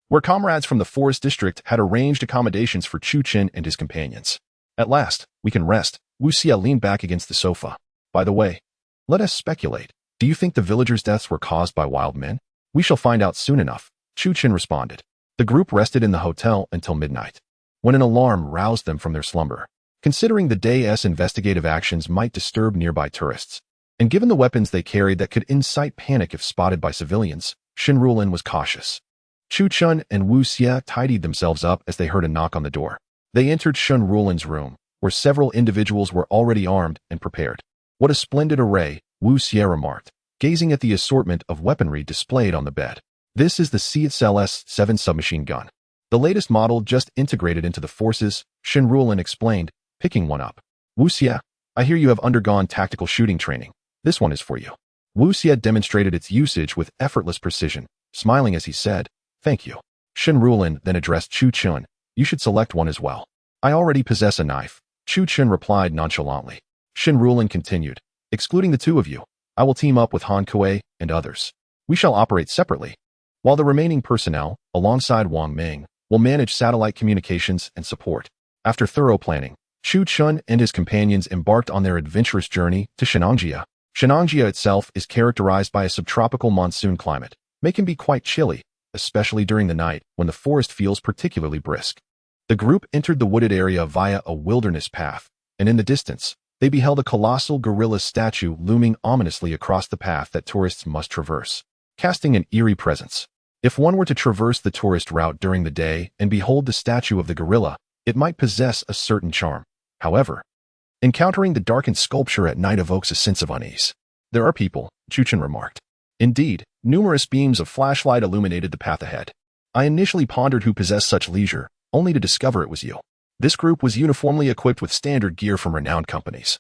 where comrades from the forest district had arranged accommodations for Chu Chun and his companions. At last, we can rest. Wu Xie leaned back against the sofa. By the way, let us speculate. Do you think the villagers' deaths were caused by wild men? We shall find out soon enough, Chu Chun responded. The group rested in the hotel until midnight, when an alarm roused them from their slumber. Considering the day's investigative actions might disturb nearby tourists, and given the weapons they carried that could incite panic if spotted by civilians, Shen Rulin was cautious. Chu Chun and Wu Xie tidied themselves up as they heard a knock on the door. They entered Shen Rulin's room, where several individuals were already armed and prepared. What a splendid array, Wu Xie remarked, gazing at the assortment of weaponry displayed on the bed. This is the CSLS-7 submachine gun. The latest model just integrated into the forces, Shen Rulin explained, picking one up. Wu Xie, I hear you have undergone tactical shooting training. This one is for you. Wu Xie demonstrated its usage with effortless precision, smiling as he said, Thank you. Shen Rulin then addressed Chu Chun. You should select one as well. I already possess a knife. Chu Chun replied nonchalantly. Shen Rulin continued. Excluding the 2 of you, I will team up with Han Kuei and others. We shall operate separately, while the remaining personnel, alongside Wang Ming, will manage satellite communications and support. After thorough planning, Chu Chun and his companions embarked on their adventurous journey to Shennongjia. Shennongjia itself is characterized by a subtropical monsoon climate, making it be quite chilly, especially during the night when the forest feels particularly brisk. The group entered the wooded area via a wilderness path, and in the distance, they beheld a colossal gorilla statue looming ominously across the path that tourists must traverse, casting an eerie presence. If one were to traverse the tourist route during the day and behold the statue of the gorilla, it might possess a certain charm. However, encountering the darkened sculpture at night evokes a sense of unease. There are people, Chu Chun remarked. Indeed, numerous beams of flashlight illuminated the path ahead. I initially pondered who possessed such leisure, only to discover it was you. This group was uniformly equipped with standard gear from renowned companies,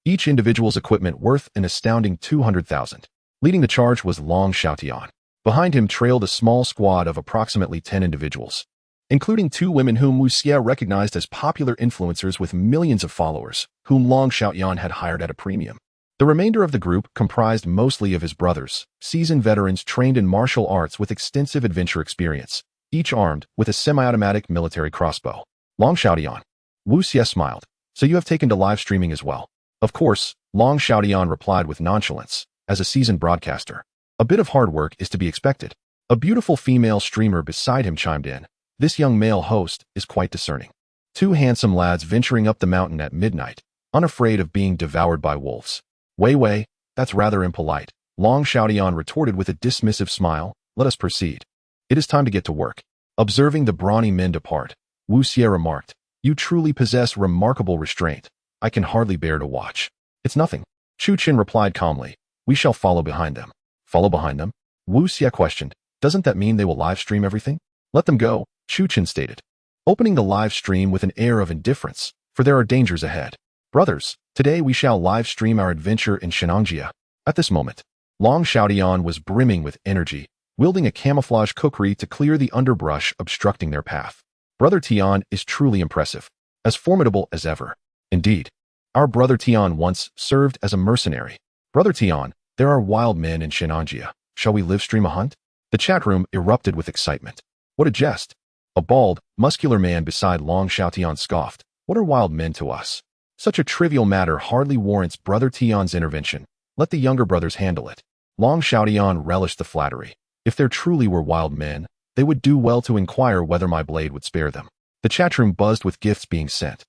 each individual's equipment worth an astounding 200,000. Leading the charge was Long Xiaotian. Behind him trailed a small squad of approximately 10 individuals, including 2 women whom Wu Xie recognized as popular influencers with millions of followers, whom Long Xiaotian had hired at a premium. The remainder of the group comprised mostly of his brothers, seasoned veterans trained in martial arts with extensive adventure experience, each armed with a semi-automatic military crossbow. Long Xiaotian. Wu Xie smiled. So you have taken to live streaming as well? Of course, Long Xiaotian replied with nonchalance. As a seasoned broadcaster, a bit of hard work is to be expected. A beautiful female streamer beside him chimed in. This young male host is quite discerning. 2 handsome lads venturing up the mountain at midnight, unafraid of being devoured by wolves. Wei, that's rather impolite. Long Xiaotian retorted with a dismissive smile. Let us proceed. It is time to get to work. Observing the brawny men depart, Wu Xie remarked, You truly possess remarkable restraint. I can hardly bear to watch. It's nothing. Chu Chun replied calmly. We shall follow behind them. Follow behind them? Wu Xie questioned. Doesn't that mean they will live stream everything? Let them go, Chu Chun stated. opening the live stream with an air of indifference, for there are dangers ahead. Brothers, today we shall live stream our adventure in Shennongjia. At this moment, Long Xiaotian was brimming with energy, wielding a camouflage kukri to clear the underbrush obstructing their path. Brother Tian is truly impressive, as formidable as ever. Indeed, our brother Tian once served as a mercenary. Brother Tian, there are wild men in Shennongjia. Shall we live stream a hunt? The chat room erupted with excitement. What a jest! A bald, muscular man beside Long Xiaotian scoffed. What are wild men to us? Such a trivial matter hardly warrants Brother Tian's intervention. Let the younger brothers handle it. Long Xiaotian relished the flattery. If there truly were wild men, they would do well to inquire whether my blade would spare them. The chat room buzzed with gifts being sent.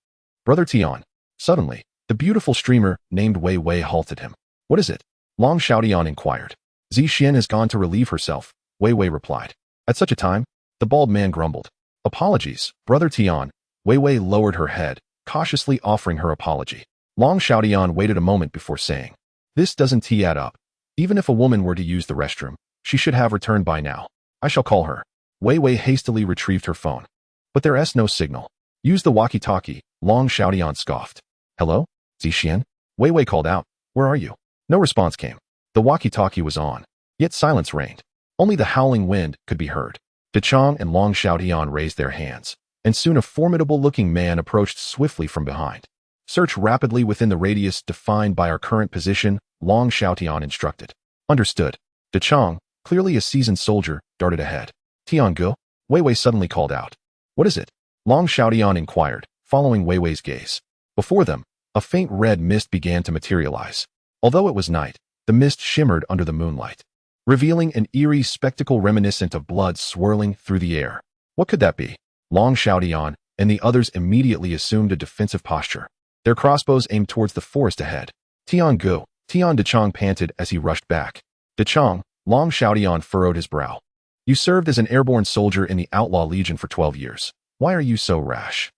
Brother Tian. Suddenly, the beautiful streamer named Wei Wei halted him. What is it? Long Xiaotian inquired. Zixin has gone to relieve herself, Wei Wei replied. At such a time, the bald man grumbled. Apologies, Brother Tian. Wei Wei lowered her head, cautiously offering her apology. Long Xiaotian waited a moment before saying, this doesn't add up. Even if a woman were to use the restroom, she should have returned by now. I shall call her. Wei Wei hastily retrieved her phone. But there is no signal. Use the walkie-talkie, Long Xiaotian scoffed. Hello? Zixin? Wei Wei called out. Where are you? No response came. The walkie-talkie was on, yet silence reigned. Only the howling wind could be heard. Dechang and Long Xiaotian raised their hands, and soon a formidable-looking man approached swiftly from behind. Search rapidly within the radius defined by our current position, Long Xiaotian instructed. Understood. Dechang, clearly a seasoned soldier, darted ahead. Tiangu? Wei Wei suddenly called out. What is it? Long Xiaotian inquired, following Wei Wei's gaze. Before them, a faint red mist began to materialize. Although it was night, the mist shimmered under the moonlight, revealing an eerie spectacle reminiscent of blood swirling through the air. What could that be? Long Xiaotian and the others immediately assumed a defensive posture. Their crossbows aimed towards the forest ahead. Tiangu, Tian Dechang panted as he rushed back. Dechang, Long Xiaotian furrowed his brow. You served as an airborne soldier in the Outlaw Legion for 12 years. Why are you so rash?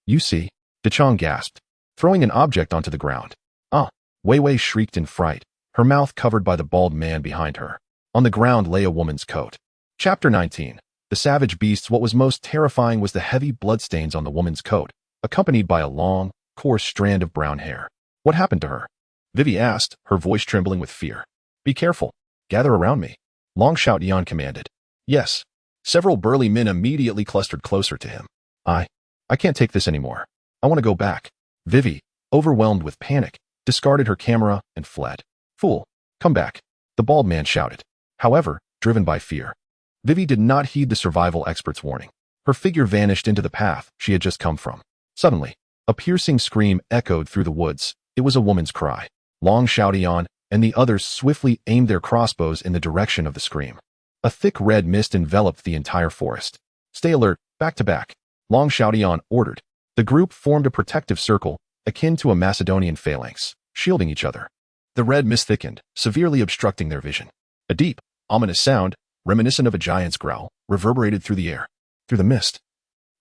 You see? Dechang gasped, throwing an object onto the ground. Ah! Wei Wei shrieked in fright, her mouth covered by the bald man behind her. On the ground lay a woman's coat. Chapter 19. The savage beasts. What was most terrifying was the heavy bloodstains on the woman's coat, accompanied by a long, coarse strand of brown hair. What happened to her? Vivi asked, her voice trembling with fear. Be careful. Gather around me. Long Xiaotian commanded. Yes. Several burly men immediately clustered closer to him. I can't take this anymore. I want to go back. Vivi, overwhelmed with panic, discarded her camera and fled. Fool, come back, the bald man shouted. However, driven by fear, Vivi did not heed the survival expert's warning. Her figure vanished into the path she had just come from. Suddenly, a piercing scream echoed through the woods. It was a woman's cry. Long Xiaotian and the others swiftly aimed their crossbows in the direction of the scream. A thick red mist enveloped the entire forest. Stay alert, back to back, Long Xiaotian ordered. The group formed a protective circle, akin to a Macedonian phalanx, shielding each other. The red mist thickened, severely obstructing their vision. A deep, ominous sound, reminiscent of a giant's growl, reverberated through the air. Through the mist,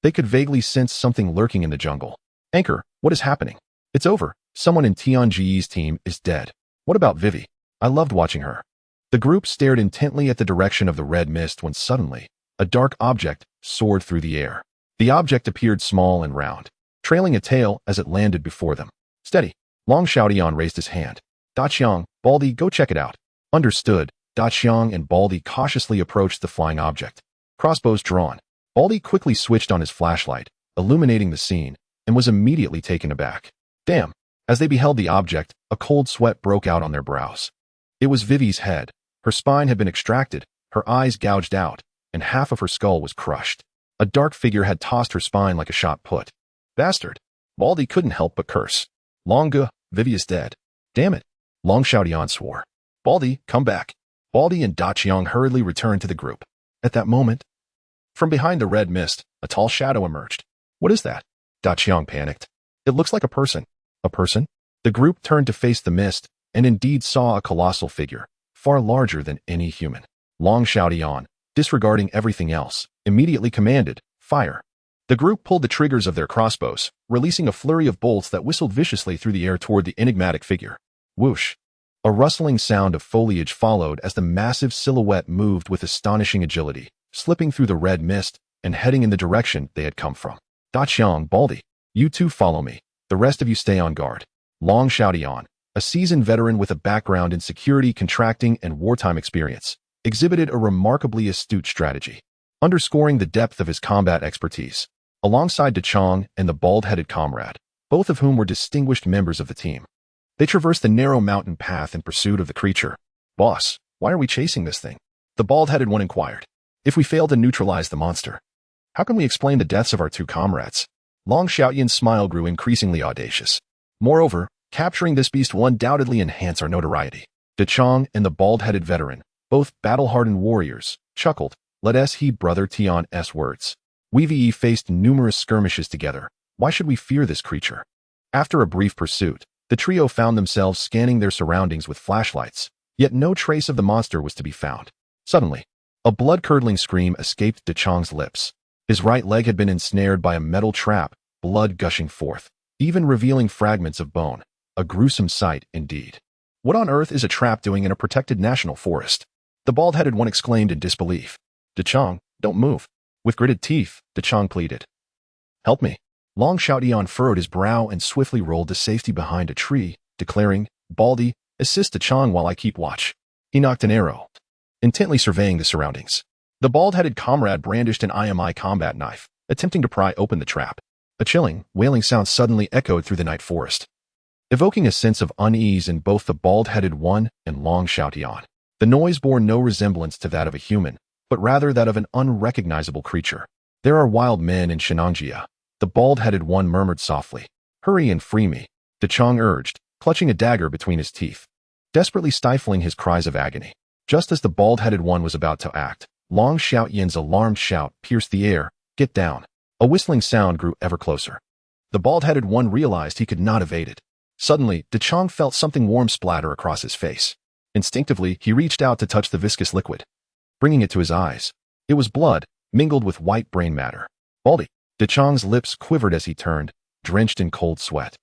they could vaguely sense something lurking in the jungle. Anchor, what is happening? It's over. Someone in Tianchi's team is dead. What about Vivi? I loved watching her. The group stared intently at the direction of the red mist when suddenly, a dark object soared through the air. The object appeared small and round, trailing a tail as it landed before them. Steady. Long Xiaotian raised his hand. Daqiang, Baldi, go check it out. Understood. Daqiang and Baldi cautiously approached the flying object. Crossbows drawn. Baldi quickly switched on his flashlight, illuminating the scene, and was immediately taken aback. Damn. As they beheld the object, a cold sweat broke out on their brows. It was Vivi's head. Her spine had been extracted, her eyes gouged out, and half of her skull was crushed. A dark figure had tossed her spine like a shot put. Bastard. Baldi couldn't help but curse. Longa, Vivi is dead. Damn it. Long Xiaotian swore. Baldi, come back. Baldi and Daqiang hurriedly returned to the group. At that moment, from behind the red mist, a tall shadow emerged. What is that? Daqiang panicked. It looks like a person. A person? The group turned to face the mist, and indeed saw a colossal figure, far larger than any human. Long Xiaotian, disregarding everything else, immediately commanded, fire. The group pulled the triggers of their crossbows, releasing a flurry of bolts that whistled viciously through the air toward the enigmatic figure. Whoosh! A rustling sound of foliage followed as the massive silhouette moved with astonishing agility, slipping through the red mist, and heading in the direction they had come from. Da Qiang, Baldy, you two follow me. The rest of you stay on guard. Long Xiaotian, a seasoned veteran with a background in security contracting and wartime experience, exhibited a remarkably astute strategy, underscoring the depth of his combat expertise, alongside De Chong and the bald-headed comrade, both of whom were distinguished members of the team. They traversed the narrow mountain path in pursuit of the creature. Boss, why are we chasing this thing? The bald-headed one inquired. If we fail to neutralize the monster, how can we explain the deaths of our two comrades? Long Xiaotian's smile grew increasingly audacious. Moreover, capturing this beast will undoubtedly enhance our notoriety. De Chong and the bald-headed veteran, both battle-hardened warriors, chuckled. Let us heed Brother Tian's words. We faced numerous skirmishes together. Why should we fear this creature? After a brief pursuit, the trio found themselves scanning their surroundings with flashlights, yet no trace of the monster was to be found. Suddenly, a blood-curdling scream escaped De Chong's lips. His right leg had been ensnared by a metal trap, blood gushing forth, even revealing fragments of bone. A gruesome sight, indeed. What on earth is a trap doing in a protected national forest? The bald-headed one exclaimed in disbelief. De Chong, don't move. With gritted teeth, De Chong pleaded. Help me. Long Xiaotian furrowed his brow and swiftly rolled to safety behind a tree, declaring, Baldy, assist De Chong while I keep watch. He knocked an arrow, intently surveying the surroundings. The bald-headed comrade brandished an IMI combat knife, attempting to pry open the trap. A chilling, wailing sound suddenly echoed through the night forest, evoking a sense of unease in both the bald-headed one and Long Xiaotian. The noise bore no resemblance to that of a human, but rather that of an unrecognizable creature. There are wild men in Shennongjia. The bald-headed one murmured softly. Hurry and free me, De Chong urged, clutching a dagger between his teeth, desperately stifling his cries of agony. Just as the bald-headed one was about to act, Long Xiaotian's alarmed shout pierced the air. Get down. A whistling sound grew ever closer. The bald-headed one realized he could not evade it. Suddenly, De Chong felt something warm splatter across his face. Instinctively, he reached out to touch the viscous liquid, bringing it to his eyes. It was blood, mingled with white brain matter. Baldy. De Chong's lips quivered as he turned, drenched in cold sweat,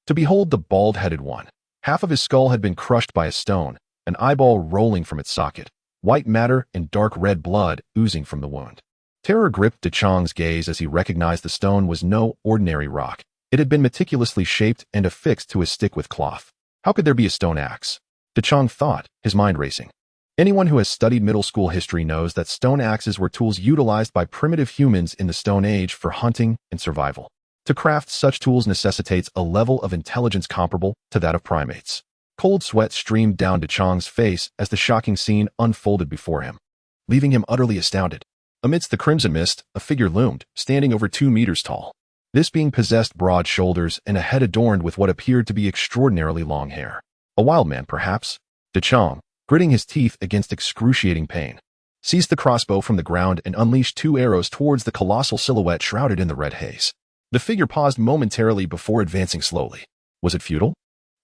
to behold the bald-headed one. Half of his skull had been crushed by a stone, an eyeball rolling from its socket, white matter and dark red blood oozing from the wound. Terror gripped De Chong's gaze as he recognized the stone was no ordinary rock. It had been meticulously shaped and affixed to a stick with cloth. How could there be a stone axe? De Chong thought, his mind racing. Anyone who has studied middle school history knows that stone axes were tools utilized by primitive humans in the Stone Age for hunting and survival. To craft such tools necessitates a level of intelligence comparable to that of primates. Cold sweat streamed down De Chong's face as the shocking scene unfolded before him, leaving him utterly astounded. Amidst the crimson mist, a figure loomed, standing over 2 meters tall. This being possessed broad shoulders and a head adorned with what appeared to be extraordinarily long hair. A wild man, perhaps? De Chong, gritting his teeth against excruciating pain, seized the crossbow from the ground and unleashed 2 arrows towards the colossal silhouette shrouded in the red haze. The figure paused momentarily before advancing slowly. Was it futile?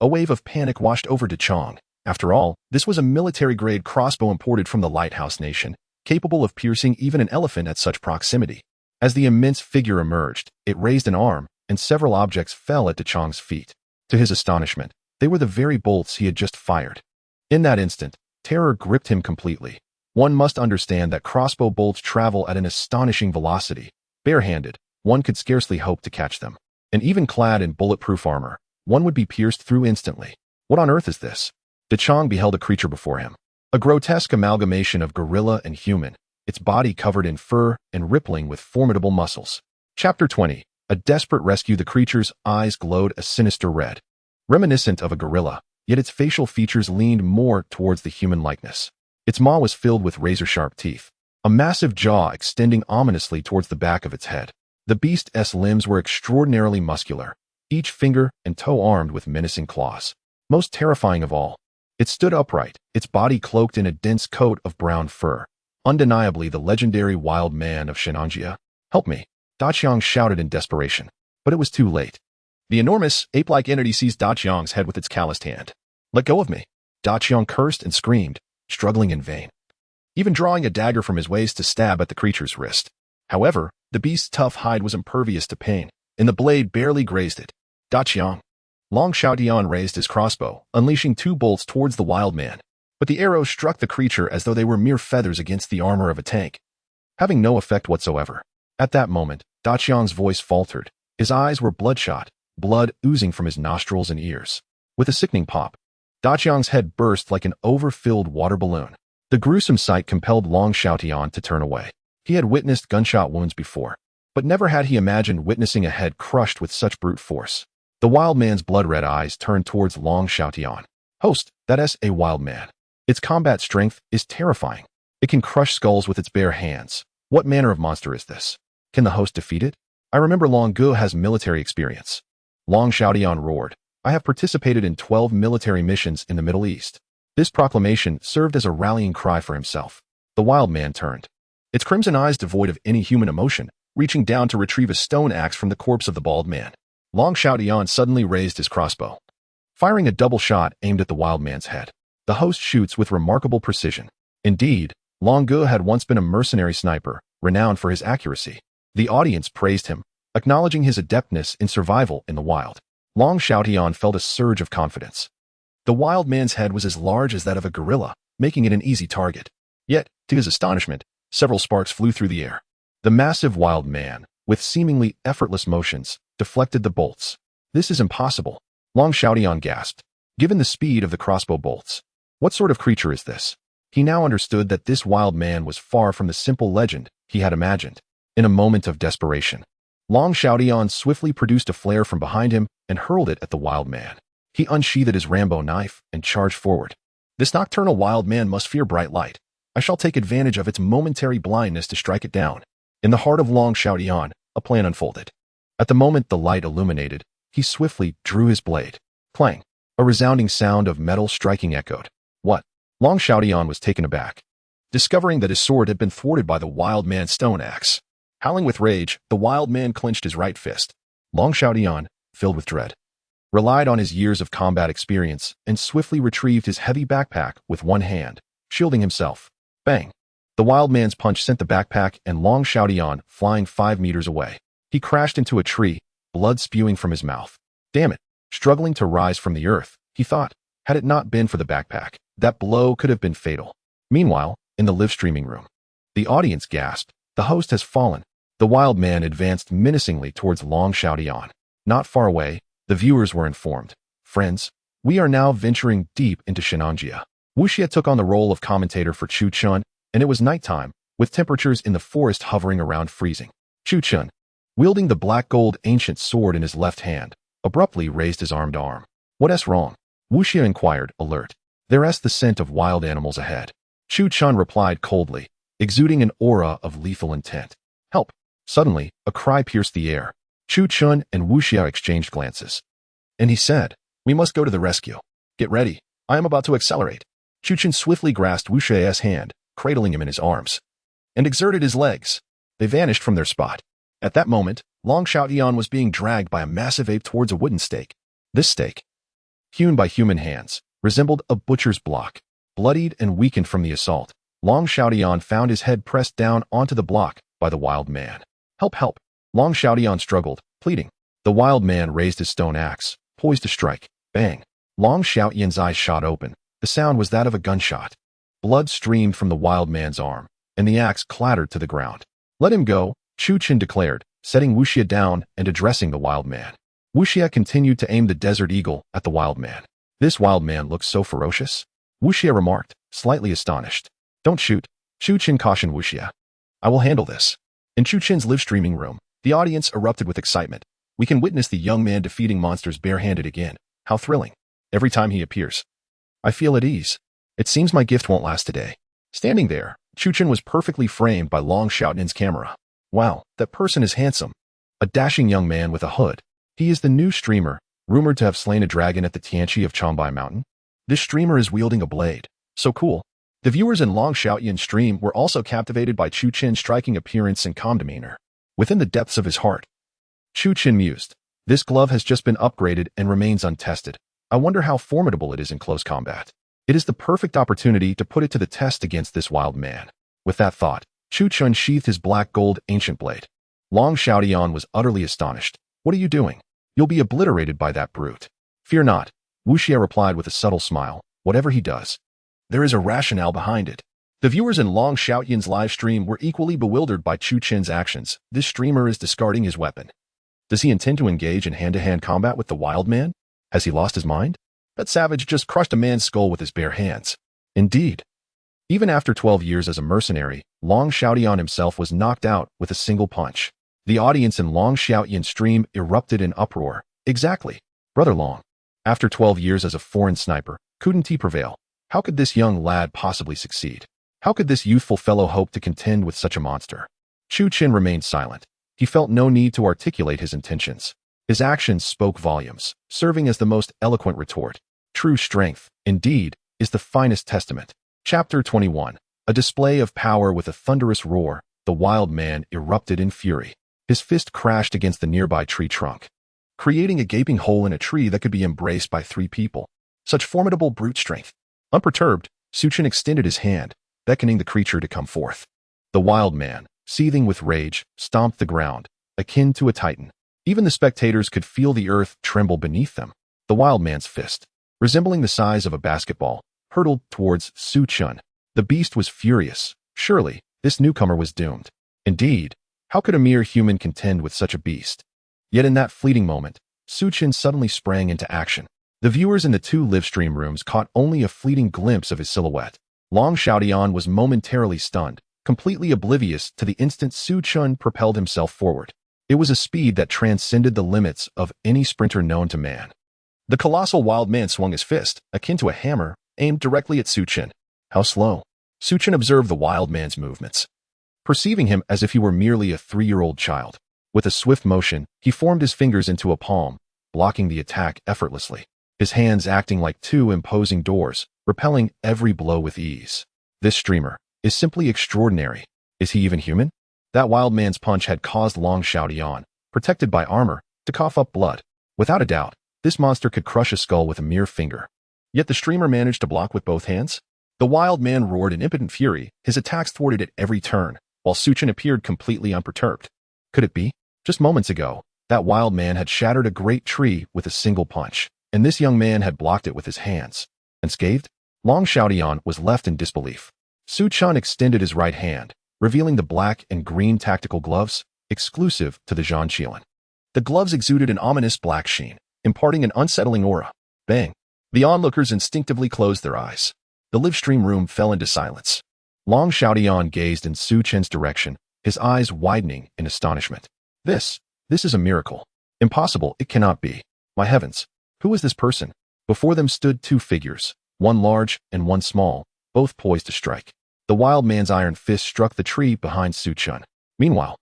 A wave of panic washed over De Chong. After all, this was a military-grade crossbow imported from the Lighthouse Nation, capable of piercing even an elephant at such proximity. As the immense figure emerged, it raised an arm, and several objects fell at De Chong's feet. To his astonishment, they were the very bolts he had just fired. In that instant, terror gripped him completely. One must understand that crossbow bolts travel at an astonishing velocity. Barehanded, one could scarcely hope to catch them. And even clad in bulletproof armor, one would be pierced through instantly. What on earth is this? De Chong beheld a creature before him. A grotesque amalgamation of gorilla and human, its body covered in fur and rippling with formidable muscles. Chapter 20. A desperate rescue. The creature's eyes glowed a sinister red, reminiscent of a gorilla, yet its facial features leaned more towards the human likeness. Its maw was filled with razor-sharp teeth, a massive jaw extending ominously towards the back of its head. The beast's limbs were extraordinarily muscular, each finger and toe armed with menacing claws. Most terrifying of all, it stood upright, its body cloaked in a dense coat of brown fur. Undeniably the legendary wild man of Shennongjia. Help me, Da Qiang shouted in desperation. But it was too late. The enormous, ape-like entity seized Da Qiang's head with its calloused hand. Let go of me. Da Qiang cursed and screamed, struggling in vain, even drawing a dagger from his waist to stab at the creature's wrist. However, the beast's tough hide was impervious to pain, and the blade barely grazed it. Da Qiang. Long Xiaotian raised his crossbow, unleashing 2 bolts towards the wild man. But the arrows struck the creature as though they were mere feathers against the armor of a tank, having no effect whatsoever. At that moment, Daqiang's voice faltered. His eyes were bloodshot, blood oozing from his nostrils and ears. With a sickening pop, Daqiang's head burst like an overfilled water balloon. The gruesome sight compelled Long Xiaotian to turn away. He had witnessed gunshot wounds before, but never had he imagined witnessing a head crushed with such brute force. The wild man's blood-red eyes turned towards Long Xiaotian. Host, that is a wild man. Its combat strength is terrifying. It can crush skulls with its bare hands. What manner of monster is this? Can the host defeat it? I remember Long Gu has military experience. Long Xiaotian roared. I have participated in 12 military missions in the Middle East. This proclamation served as a rallying cry for himself. The wild man turned, its crimson eyes devoid of any human emotion, reaching down to retrieve a stone axe from the corpse of the bald man. Long Xiaotian suddenly raised his crossbow, firing a double shot aimed at the wild man's head. The host shoots with remarkable precision. Indeed, Long Gu had once been a mercenary sniper, renowned for his accuracy. The audience praised him, acknowledging his adeptness in survival in the wild. Long Xiaotian felt a surge of confidence. The wild man's head was as large as that of a gorilla, making it an easy target. Yet, to his astonishment, several sparks flew through the air. The massive wild man, with seemingly effortless motions, deflected the bolts. This is impossible, Long Xiaotian gasped. Given the speed of the crossbow bolts, what sort of creature is this? He now understood that this wild man was far from the simple legend he had imagined. In a moment of desperation, Long Xiaotian swiftly produced a flare from behind him and hurled it at the wild man. He unsheathed his Rambo knife and charged forward. This nocturnal wild man must fear bright light. I shall take advantage of its momentary blindness to strike it down. In the heart of Long Xiaotian, a plan unfolded. At the moment the light illuminated, he swiftly drew his blade. Clang! A resounding sound of metal striking echoed. What? Long Xiaotian was taken aback, discovering that his sword had been thwarted by the wild man's stone axe. Howling with rage, the wild man clenched his right fist. Long Xiaotian, filled with dread, relied on his years of combat experience and swiftly retrieved his heavy backpack with one hand, shielding himself. Bang! The wild man's punch sent the backpack and Long Xiaotian flying 5 meters away. He crashed into a tree, blood spewing from his mouth. Damn it! Struggling to rise from the earth, he thought, had it not been for the backpack, that blow could have been fatal. Meanwhile, in the live-streaming room, the audience gasped. The host has fallen. The wild man advanced menacingly towards Long Xiaotian. Not far away, the viewers were informed. Friends, we are now venturing deep into Shennongjia. Wu Xie took on the role of commentator for Chu Chun, and it was nighttime, with temperatures in the forest hovering around freezing. Chu Chun, wielding the black gold ancient sword in his left hand, abruptly raised his armed arm. What's wrong? Wu Xie inquired, alert. There's the scent of wild animals ahead. Chu Chun replied coldly, exuding an aura of lethal intent. Help! Suddenly, a cry pierced the air. Chu Chun and Wu Xie exchanged glances. And he said, we must go to the rescue. Get ready. I am about to accelerate. Chu Chun swiftly grasped Wu Xie's hand, cradling him in his arms, and exerted his legs. They vanished from their spot. At that moment, Long Xiaotian was being dragged by a massive ape towards a wooden stake. This stake, hewn by human hands, resembled a butcher's block. Bloodied and weakened from the assault, Long Xiaotian found his head pressed down onto the block by the wild man. Help, help! Long Xiaotian struggled, pleading. The wild man raised his stone axe, poised to strike. Bang! Long Xiaotian's eyes shot open. The sound was that of a gunshot. Blood streamed from the wild man's arm, and the axe clattered to the ground. Let him go, Chu Chun declared, setting Wu Xie down and addressing the wild man. Wu Xie continued to aim the desert eagle at the wild man. This wild man looks so ferocious, Wu Xie remarked, slightly astonished. Don't shoot, Chu Chun cautioned Wu Xie. I will handle this. In Chu Chun's live-streaming room, the audience erupted with excitement. We can witness the young man defeating monsters barehanded again. How thrilling. Every time he appears, I feel at ease. It seems my gift won't last today. Standing there, Chu Chun was perfectly framed by Long Xiaotian's camera. Wow, that person is handsome. A dashing young man with a hood. He is the new streamer, rumored to have slain a dragon at the Tianchi of Changbai Mountain. This streamer is wielding a blade. So cool. The viewers in Long Xiaotian's stream were also captivated by Chu Chun's striking appearance and calm demeanor. Within the depths of his heart, Chu Chun mused. This glove has just been upgraded and remains untested. I wonder how formidable it is in close combat. It is the perfect opportunity to put it to the test against this wild man. With that thought, Chu Chun sheathed his black gold ancient blade. Long Xiaotian was utterly astonished. What are you doing? You'll be obliterated by that brute. Fear not, Wu Xie replied with a subtle smile. Whatever he does, there is a rationale behind it. The viewers in Long Xiaoyan's live stream were equally bewildered by Chu Qin's actions. This streamer is discarding his weapon. Does he intend to engage in hand-to-hand combat with the wild man? Has he lost his mind? That savage just crushed a man's skull with his bare hands. Indeed. Even after 12 years as a mercenary, Long Xiaoyan himself was knocked out with a single punch. The audience in Long Xiaoyan's stream erupted in uproar. Exactly. Brother Long. After 12 years as a foreign sniper, couldn't he prevail? How could this young lad possibly succeed? How could this youthful fellow hope to contend with such a monster? Chu Qin remained silent. He felt no need to articulate his intentions. His actions spoke volumes, serving as the most eloquent retort. True strength, indeed, is the finest testament. Chapter 21. A display of power with a thunderous roar, the wild man erupted in fury. His fist crashed against the nearby tree trunk, creating a gaping hole in a tree that could be embraced by 3 people. Such formidable brute strength. Unperturbed, Su Qin extended his hand, beckoning the creature to come forth. The wild man, seething with rage, stomped the ground, akin to a titan. Even the spectators could feel the earth tremble beneath them. The wild man's fist, resembling the size of a basketball, hurtled towards Su Qin. The beast was furious. Surely, this newcomer was doomed. Indeed, how could a mere human contend with such a beast? Yet in that fleeting moment, Su Qin suddenly sprang into action. The viewers in the 2 livestream rooms caught only a fleeting glimpse of his silhouette. Long Xiaoyan was momentarily stunned, completely oblivious to the instant Su Qin propelled himself forward. It was a speed that transcended the limits of any sprinter known to man. The colossal wild man swung his fist, akin to a hammer, aimed directly at Su Qin. How slow. Su Qin observed the wild man's movements, perceiving him as if he were merely a 3-year-old child. With a swift motion, he formed his fingers into a palm, blocking the attack effortlessly. His hands acting like 2 imposing doors, repelling every blow with ease. This streamer is simply extraordinary. Is he even human? That wild man's punch had caused Long Xiaoyan, protected by armor, to cough up blood. Without a doubt, this monster could crush a skull with a mere finger. Yet the streamer managed to block with both hands. The wild man roared in impotent fury, his attacks thwarted at every turn, while Su Qin appeared completely unperturbed. Could it be? Just moments ago, that wild man had shattered a great tree with a single punch, and this young man had blocked it with his hands. Unscathed, Long Xiaoyan was left in disbelief. Su Qin extended his right hand, revealing the black and green tactical gloves, exclusive to the Zhang Qiling. The gloves exuded an ominous black sheen, imparting an unsettling aura. Bang! The onlookers instinctively closed their eyes. The livestream room fell into silence. Long Xiaoyan gazed in Su Qin's direction, his eyes widening in astonishment. This is a miracle. Impossible, it cannot be. My heavens, who is this person? Before them stood 2 figures, one large and one small, both poised to strike. The wild man's iron fist struck the tree behind Su Qin. Meanwhile,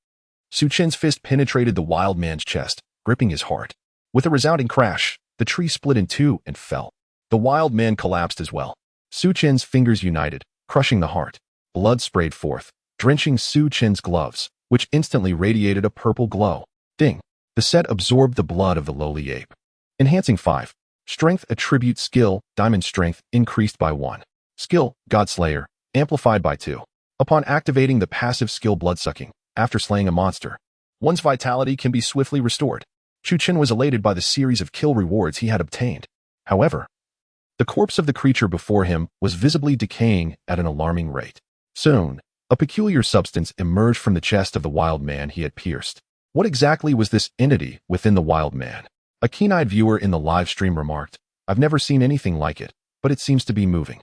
Su Qin's fist penetrated the wild man's chest, gripping his heart. With a resounding crash, the tree split in 2 and fell. The wild man collapsed as well. Su Qin's fingers united, crushing the heart. Blood sprayed forth, drenching Su Qin's gloves, which instantly radiated a purple glow. Ding! The set absorbed the blood of the lowly ape. Enhancing 5. Strength attribute skill, diamond strength, increased by 1. Skill, Godslayer, amplified by 2. Upon activating the passive skill bloodsucking, after slaying a monster, one's vitality can be swiftly restored. Chu Qin was elated by the series of kill rewards he had obtained. However, the corpse of the creature before him was visibly decaying at an alarming rate. Soon, a peculiar substance emerged from the chest of the wild man he had pierced. What exactly was this entity within the wild man? A keen-eyed viewer in the live stream remarked, "I've never seen anything like it, but it seems to be moving.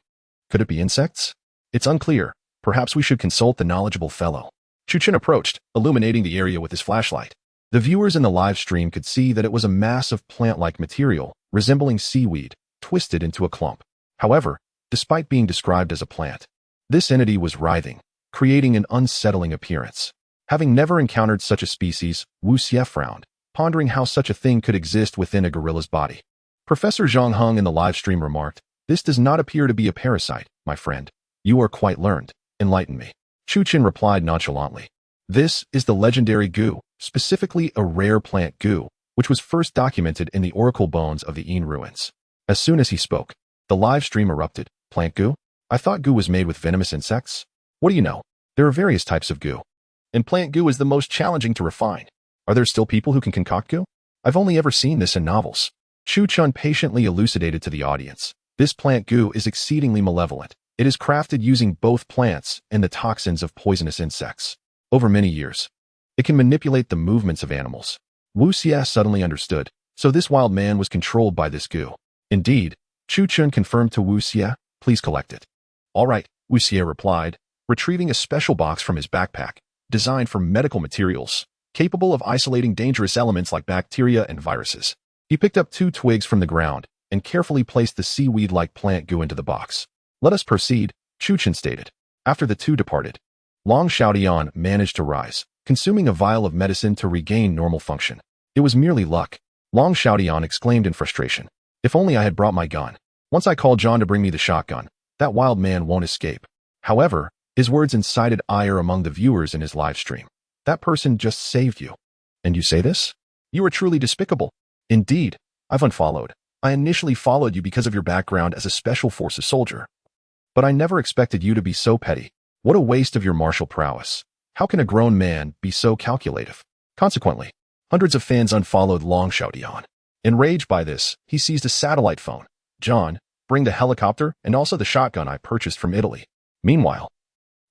Could it be insects? It's unclear. Perhaps we should consult the knowledgeable fellow." Chu Qin approached, illuminating the area with his flashlight. The viewers in the live stream could see that it was a mass of plant-like material, resembling seaweed, twisted into a clump. However, despite being described as a plant, this entity was writhing, creating an unsettling appearance. Having never encountered such a species, Wu Xie frowned, pondering how such a thing could exist within a gorilla's body. Professor Zhang Huang in the live stream remarked, "This does not appear to be a parasite, my friend. You are quite learned. Enlighten me." Chu Qin replied nonchalantly, "This is the legendary goo, specifically a rare plant goo, which was first documented in the oracle bones of the Yin ruins." As soon as he spoke, the live stream erupted. "Plant goo? I thought goo was made with venomous insects. What do you know? There are various types of goo, and plant goo is the most challenging to refine. Are there still people who can concoct goo? I've only ever seen this in novels." Chu Qin patiently elucidated to the audience. This plant goo is exceedingly malevolent. It is crafted using both plants and the toxins of poisonous insects. Over many years, it can manipulate the movements of animals. Wu Xie suddenly understood, so this wild man was controlled by this goo. Indeed, Chu Chun confirmed to Wu Xie, please collect it. All right, Wu Xie replied, retrieving a special box from his backpack, designed for medical materials, capable of isolating dangerous elements like bacteria and viruses. He picked up 2 twigs from the ground and carefully placed the seaweed-like plant goo into the box. Let us proceed, Chu Chun stated. After the 2 departed, Long Xiaotian managed to rise, consuming a vial of medicine to regain normal function. It was merely luck. Long Xiaotian exclaimed in frustration. If only I had brought my gun. Once I called John to bring me the shotgun, that wild man won't escape. However, his words incited ire among the viewers in his live stream. That person just saved you. And you say this? You are truly despicable. Indeed, I've unfollowed. I initially followed you because of your background as a special forces soldier. But I never expected you to be so petty. What a waste of your martial prowess. How can a grown man be so calculative? Consequently, hundreds of fans unfollowed Long Xiaotian. Enraged by this, he seized a satellite phone. John, bring the helicopter and also the shotgun I purchased from Italy. Meanwhile,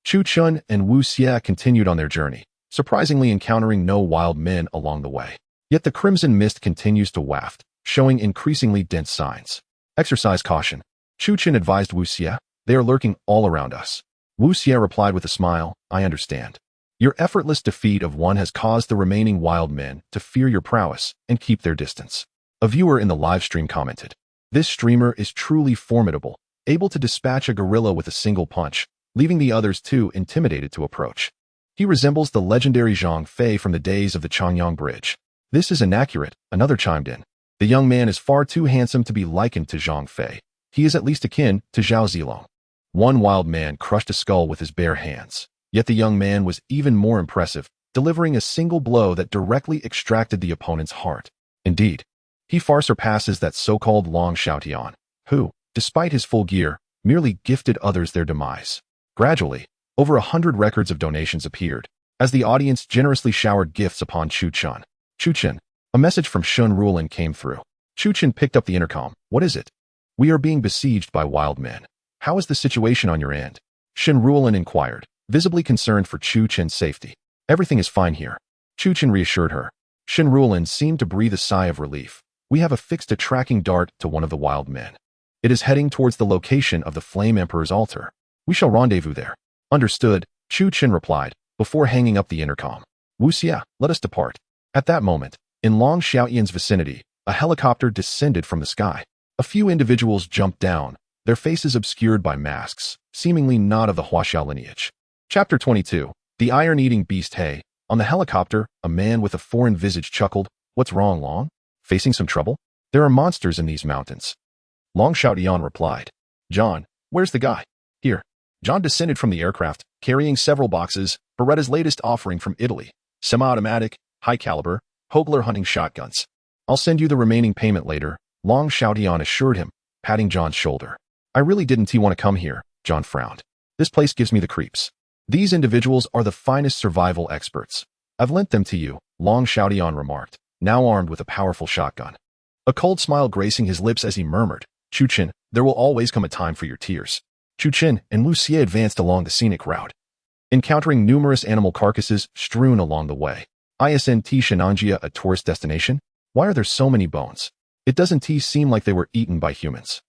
Chu Chun and Wu Xie continued on their journey, surprisingly encountering no wild men along the way. Yet the crimson mist continues to waft, showing increasingly dense signs. Exercise caution. Chu Chun advised Wu Xie, they are lurking all around us. Wu Xie replied with a smile, I understand. Your effortless defeat of one has caused the remaining wild men to fear your prowess and keep their distance. A viewer in the live stream commented, this streamer is truly formidable, able to dispatch a gorilla with a single punch, leaving the others too intimidated to approach. He resembles the legendary Zhang Fei from the days of the Changyang Bridge. This is inaccurate, another chimed in. The young man is far too handsome to be likened to Zhang Fei. He is at least akin to Zhao Zilong. One wild man crushed a skull with his bare hands. Yet the young man was even more impressive, delivering a single blow that directly extracted the opponent's heart. Indeed, he far surpasses that so-called Long Xiaotian, who, despite his full gear, merely gifted others their demise. Gradually, over 100 records of donations appeared, as the audience generously showered gifts upon Chu Chun. Chu Chun, a message from Shun Rulin came through. Chu Chun picked up the intercom. What is it? We are being besieged by wild men. How is the situation on your end? Shun Rulin inquired, visibly concerned for Chu Chun's safety. Everything is fine here. Chu Chun reassured her. Shun Rulin seemed to breathe a sigh of relief. We have affixed a tracking dart to one of the wild men. It is heading towards the location of the Flame Emperor's altar. We shall rendezvous there. Understood, Chu Chun replied, before hanging up the intercom. Wu Xie, let us depart. At that moment, in Long Xiaotian's vicinity, a helicopter descended from the sky. A few individuals jumped down, their faces obscured by masks, seemingly not of the Huaxiao lineage. Chapter 22. The Iron-Eating Beast. Hey, on the helicopter, a man with a foreign visage chuckled. What's wrong, Long? Facing some trouble? There are monsters in these mountains. Long Xiaotian replied. John, where's the guy? Here. John descended from the aircraft, carrying several boxes, Beretta's latest offering from Italy. Semi-automatic, high-caliber, Hogler hunting shotguns. I'll send you the remaining payment later, Long Xiaotian assured him, patting John's shoulder. I really didn't want to come here, John frowned. This place gives me the creeps. These individuals are the finest survival experts. I've lent them to you, Long Xiaotian remarked, now armed with a powerful shotgun. A cold smile gracing his lips as he murmured, Chu Chun, there will always come a time for your tears. Chu Chun and Wu Xie advanced along the scenic route, encountering numerous animal carcasses strewn along the way. Isn't Shennongjia a tourist destination? Why are there so many bones? It doesn't seem like they were eaten by humans.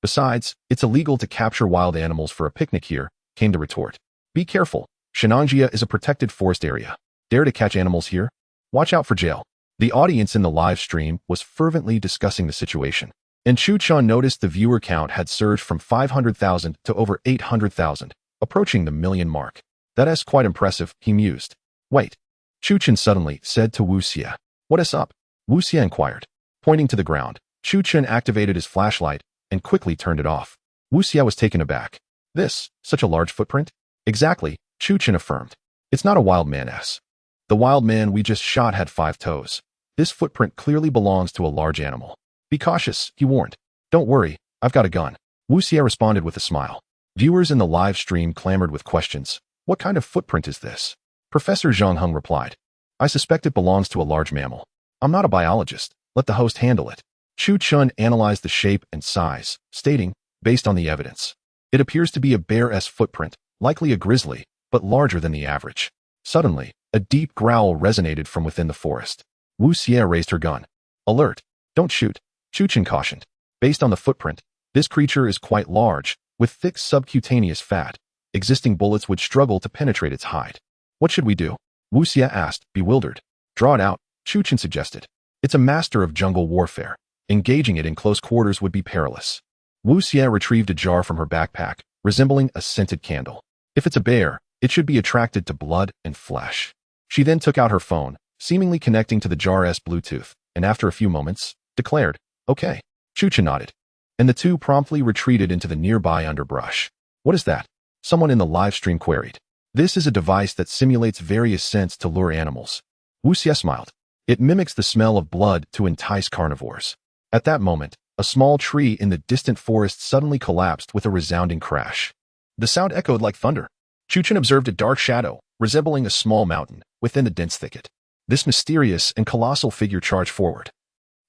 Besides, it's illegal to capture wild animals for a picnic here, came the retort. Be careful, Shennongjia is a protected forest area. Dare to catch animals here? Watch out for jail. The audience in the live stream was fervently discussing the situation, and Chu Chun noticed the viewer count had surged from 500,000 to over 800,000, approaching the million mark. That is quite impressive, he mused. Wait. Chu Chun suddenly said to Wu Xie. What is up? Wu Xie inquired. Pointing to the ground, Chu Chun activated his flashlight and quickly turned it off. Wu Xie was taken aback. This, such a large footprint? Exactly, Chu Chun affirmed. It's not a wild man's. The wild man we just shot had 5 toes. This footprint clearly belongs to a large animal. Be cautious, he warned. Don't worry, I've got a gun. Wu Xie responded with a smile. Viewers in the live stream clamored with questions. What kind of footprint is this? Professor Zhang Heng replied. I suspect it belongs to a large mammal. I'm not a biologist. Let the host handle it. Chu Chun analyzed the shape and size, stating, based on the evidence, It appears to be a bear's footprint, likely a grizzly, but larger than the average. Suddenly, a deep growl resonated from within the forest. Wu Xie raised her gun. Alert! Don't shoot, Chu Qin cautioned. Based on the footprint, this creature is quite large, with thick subcutaneous fat. Existing bullets would struggle to penetrate its hide. What should we do? Wu Xie asked, bewildered. Draw it out, Chu Qin suggested. It's a master of jungle warfare. Engaging it in close quarters would be perilous. Wu Xie retrieved a jar from her backpack, resembling a scented candle. If it's a bear, it should be attracted to blood and flesh. She then took out her phone, seemingly connecting to the jar's Bluetooth, and after a few moments, declared, okay. Chu Qin nodded, and the two promptly retreated into the nearby underbrush. What is that? Someone in the live stream queried. This is a device that simulates various scents to lure animals. Wu Xie smiled. It mimics the smell of blood to entice carnivores. At that moment, a small tree in the distant forest suddenly collapsed with a resounding crash. The sound echoed like thunder. Chu Qin observed a dark shadow, resembling a small mountain, within the dense thicket. This mysterious and colossal figure charged forward.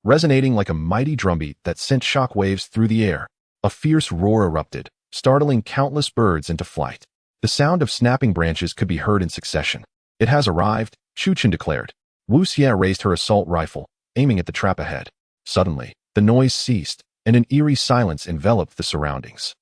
Resonating like a mighty drumbeat that sent shock waves through the air, a fierce roar erupted, startling countless birds into flight. The sound of snapping branches could be heard in succession. It has arrived, Chu Qin declared. Wu Xie raised her assault rifle, aiming at the trap ahead. Suddenly, the noise ceased, and an eerie silence enveloped the surroundings.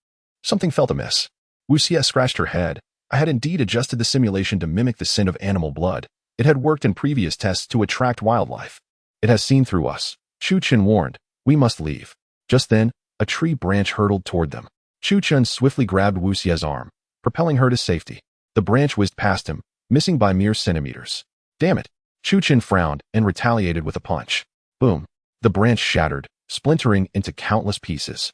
Something felt amiss. Wu Xie scratched her head. I had indeed adjusted the simulation to mimic the scent of animal blood. It had worked in previous tests to attract wildlife. It has seen through us. Chu Qin warned, we must leave. Just then, a tree branch hurtled toward them. Chu Qin swiftly grabbed Wu Xie's arm, propelling her to safety. The branch whizzed past him, missing by mere centimeters. Damn it! Chu Qin frowned and retaliated with a punch. Boom! The branch shattered, splintering into countless pieces.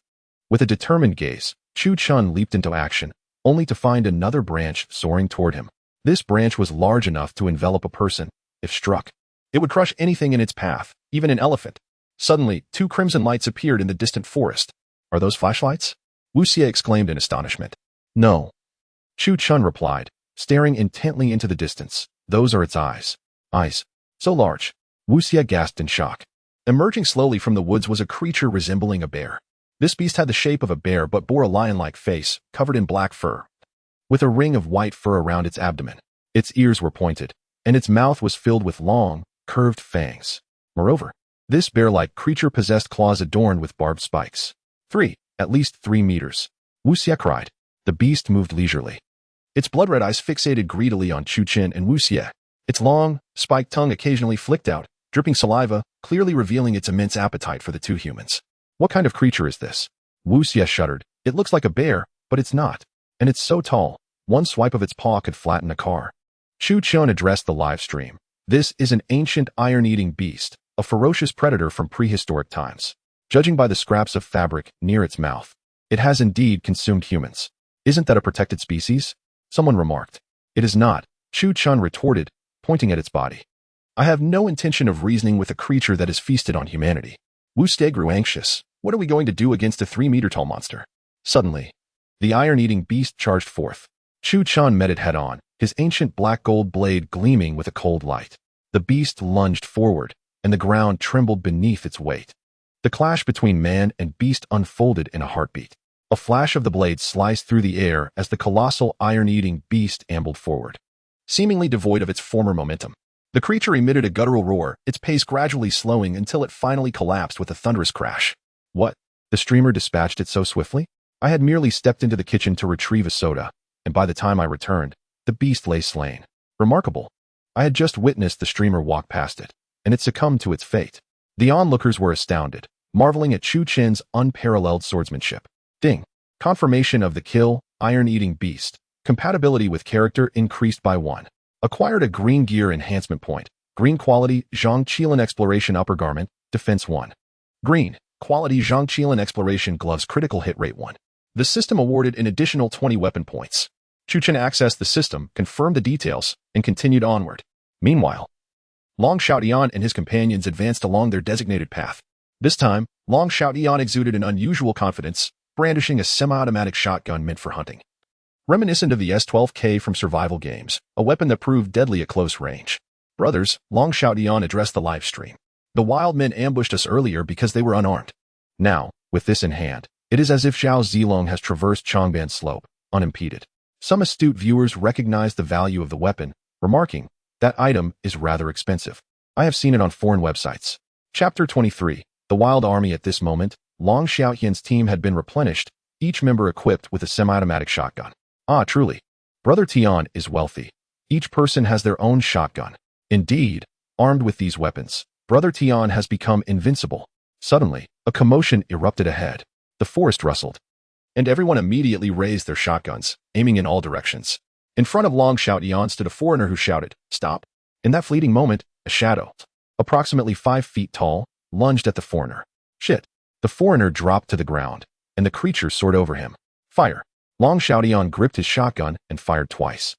With a determined gaze, Chu Qin leaped into action, only to find another branch soaring toward him. This branch was large enough to envelop a person, if struck. It would crush anything in its path, even an elephant. Suddenly, two crimson lights appeared in the distant forest. Are those flashlights? Wu Xie exclaimed in astonishment. No. Chu Qin replied, staring intently into the distance. Those are its eyes. Eyes. So large. Wu Xie gasped in shock. Emerging slowly from the woods was a creature resembling a bear. This beast had the shape of a bear but bore a lion-like face, covered in black fur, with a ring of white fur around its abdomen. Its ears were pointed, and its mouth was filled with long, curved fangs. Moreover, this bear-like creature possessed claws adorned with barbed spikes. At least 3 meters. Wu Xie cried. The beast moved leisurely. Its blood-red eyes fixated greedily on Chu Qin and Wu Xie. Its long, spiked tongue occasionally flicked out, dripping saliva, clearly revealing its immense appetite for the two humans. What kind of creature is this? Wu Xie shuddered. It looks like a bear, but it's not. And it's so tall, one swipe of its paw could flatten a car. Chu Qin addressed the live stream. This is an ancient iron-eating beast, a ferocious predator from prehistoric times. Judging by the scraps of fabric near its mouth, it has indeed consumed humans. Isn't that a protected species? Someone remarked. It is not, Chu Qin retorted, pointing at its body. I have no intention of reasoning with a creature that has feasted on humanity. Wu Xie grew anxious. What are we going to do against a 3-meter-tall monster? Suddenly, the iron-eating beast charged forth. Chu Qin met it head-on, his ancient black-gold blade gleaming with a cold light. The beast lunged forward, and the ground trembled beneath its weight. The clash between man and beast unfolded in a heartbeat. A flash of the blade sliced through the air as the colossal iron-eating beast ambled forward. Seemingly devoid of its former momentum, the creature emitted a guttural roar, its pace gradually slowing until it finally collapsed with a thunderous crash. What? The streamer dispatched it so swiftly? I had merely stepped into the kitchen to retrieve a soda, and by the time I returned, the beast lay slain. Remarkable. I had just witnessed the streamer walk past it, and it succumbed to its fate. The onlookers were astounded, marveling at Chu Qin's unparalleled swordsmanship. Ding. Confirmation of the kill, iron-eating beast. Compatibility with character increased by 1. Acquired a green gear enhancement point. Green quality, Zhang Qiling exploration upper garment, defense 1. Green quality, Zhang Qiling exploration gloves critical hit rate 1. The system awarded an additional 20 weapon points. Chu Qin accessed the system, confirmed the details, and continued onward. Meanwhile, Long Xiaotian and his companions advanced along their designated path. This time, Long Xiaotian exuded an unusual confidence, brandishing a semi-automatic shotgun meant for hunting. Reminiscent of the S-12K from survival games, a weapon that proved deadly at close range. Brothers, Long Xiaotian addressed the live stream. The wild men ambushed us earlier because they were unarmed. Now, with this in hand, It is as if Zhao Zilong has traversed Changbai slope, unimpeded. Some astute viewers recognize the value of the weapon, remarking, that item is rather expensive. I have seen it on foreign websites. Chapter 23. The Wild Army. At this moment, Long Xiaoyan's team had been replenished, each member equipped with a semi-automatic shotgun. Ah, truly. Brother Tian is wealthy. Each person has their own shotgun. Indeed, armed with these weapons, Brother Tian has become invincible. Suddenly, a commotion erupted ahead. The forest rustled, and everyone immediately raised their shotguns, aiming in all directions. In front of Long Xiaoyan stood a foreigner who shouted, "Stop!" In that fleeting moment, a shadow, approximately 5 feet tall, lunged at the foreigner. Shit! The foreigner dropped to the ground, and the creature soared over him. Fire! Long Xiaoyan gripped his shotgun and fired twice,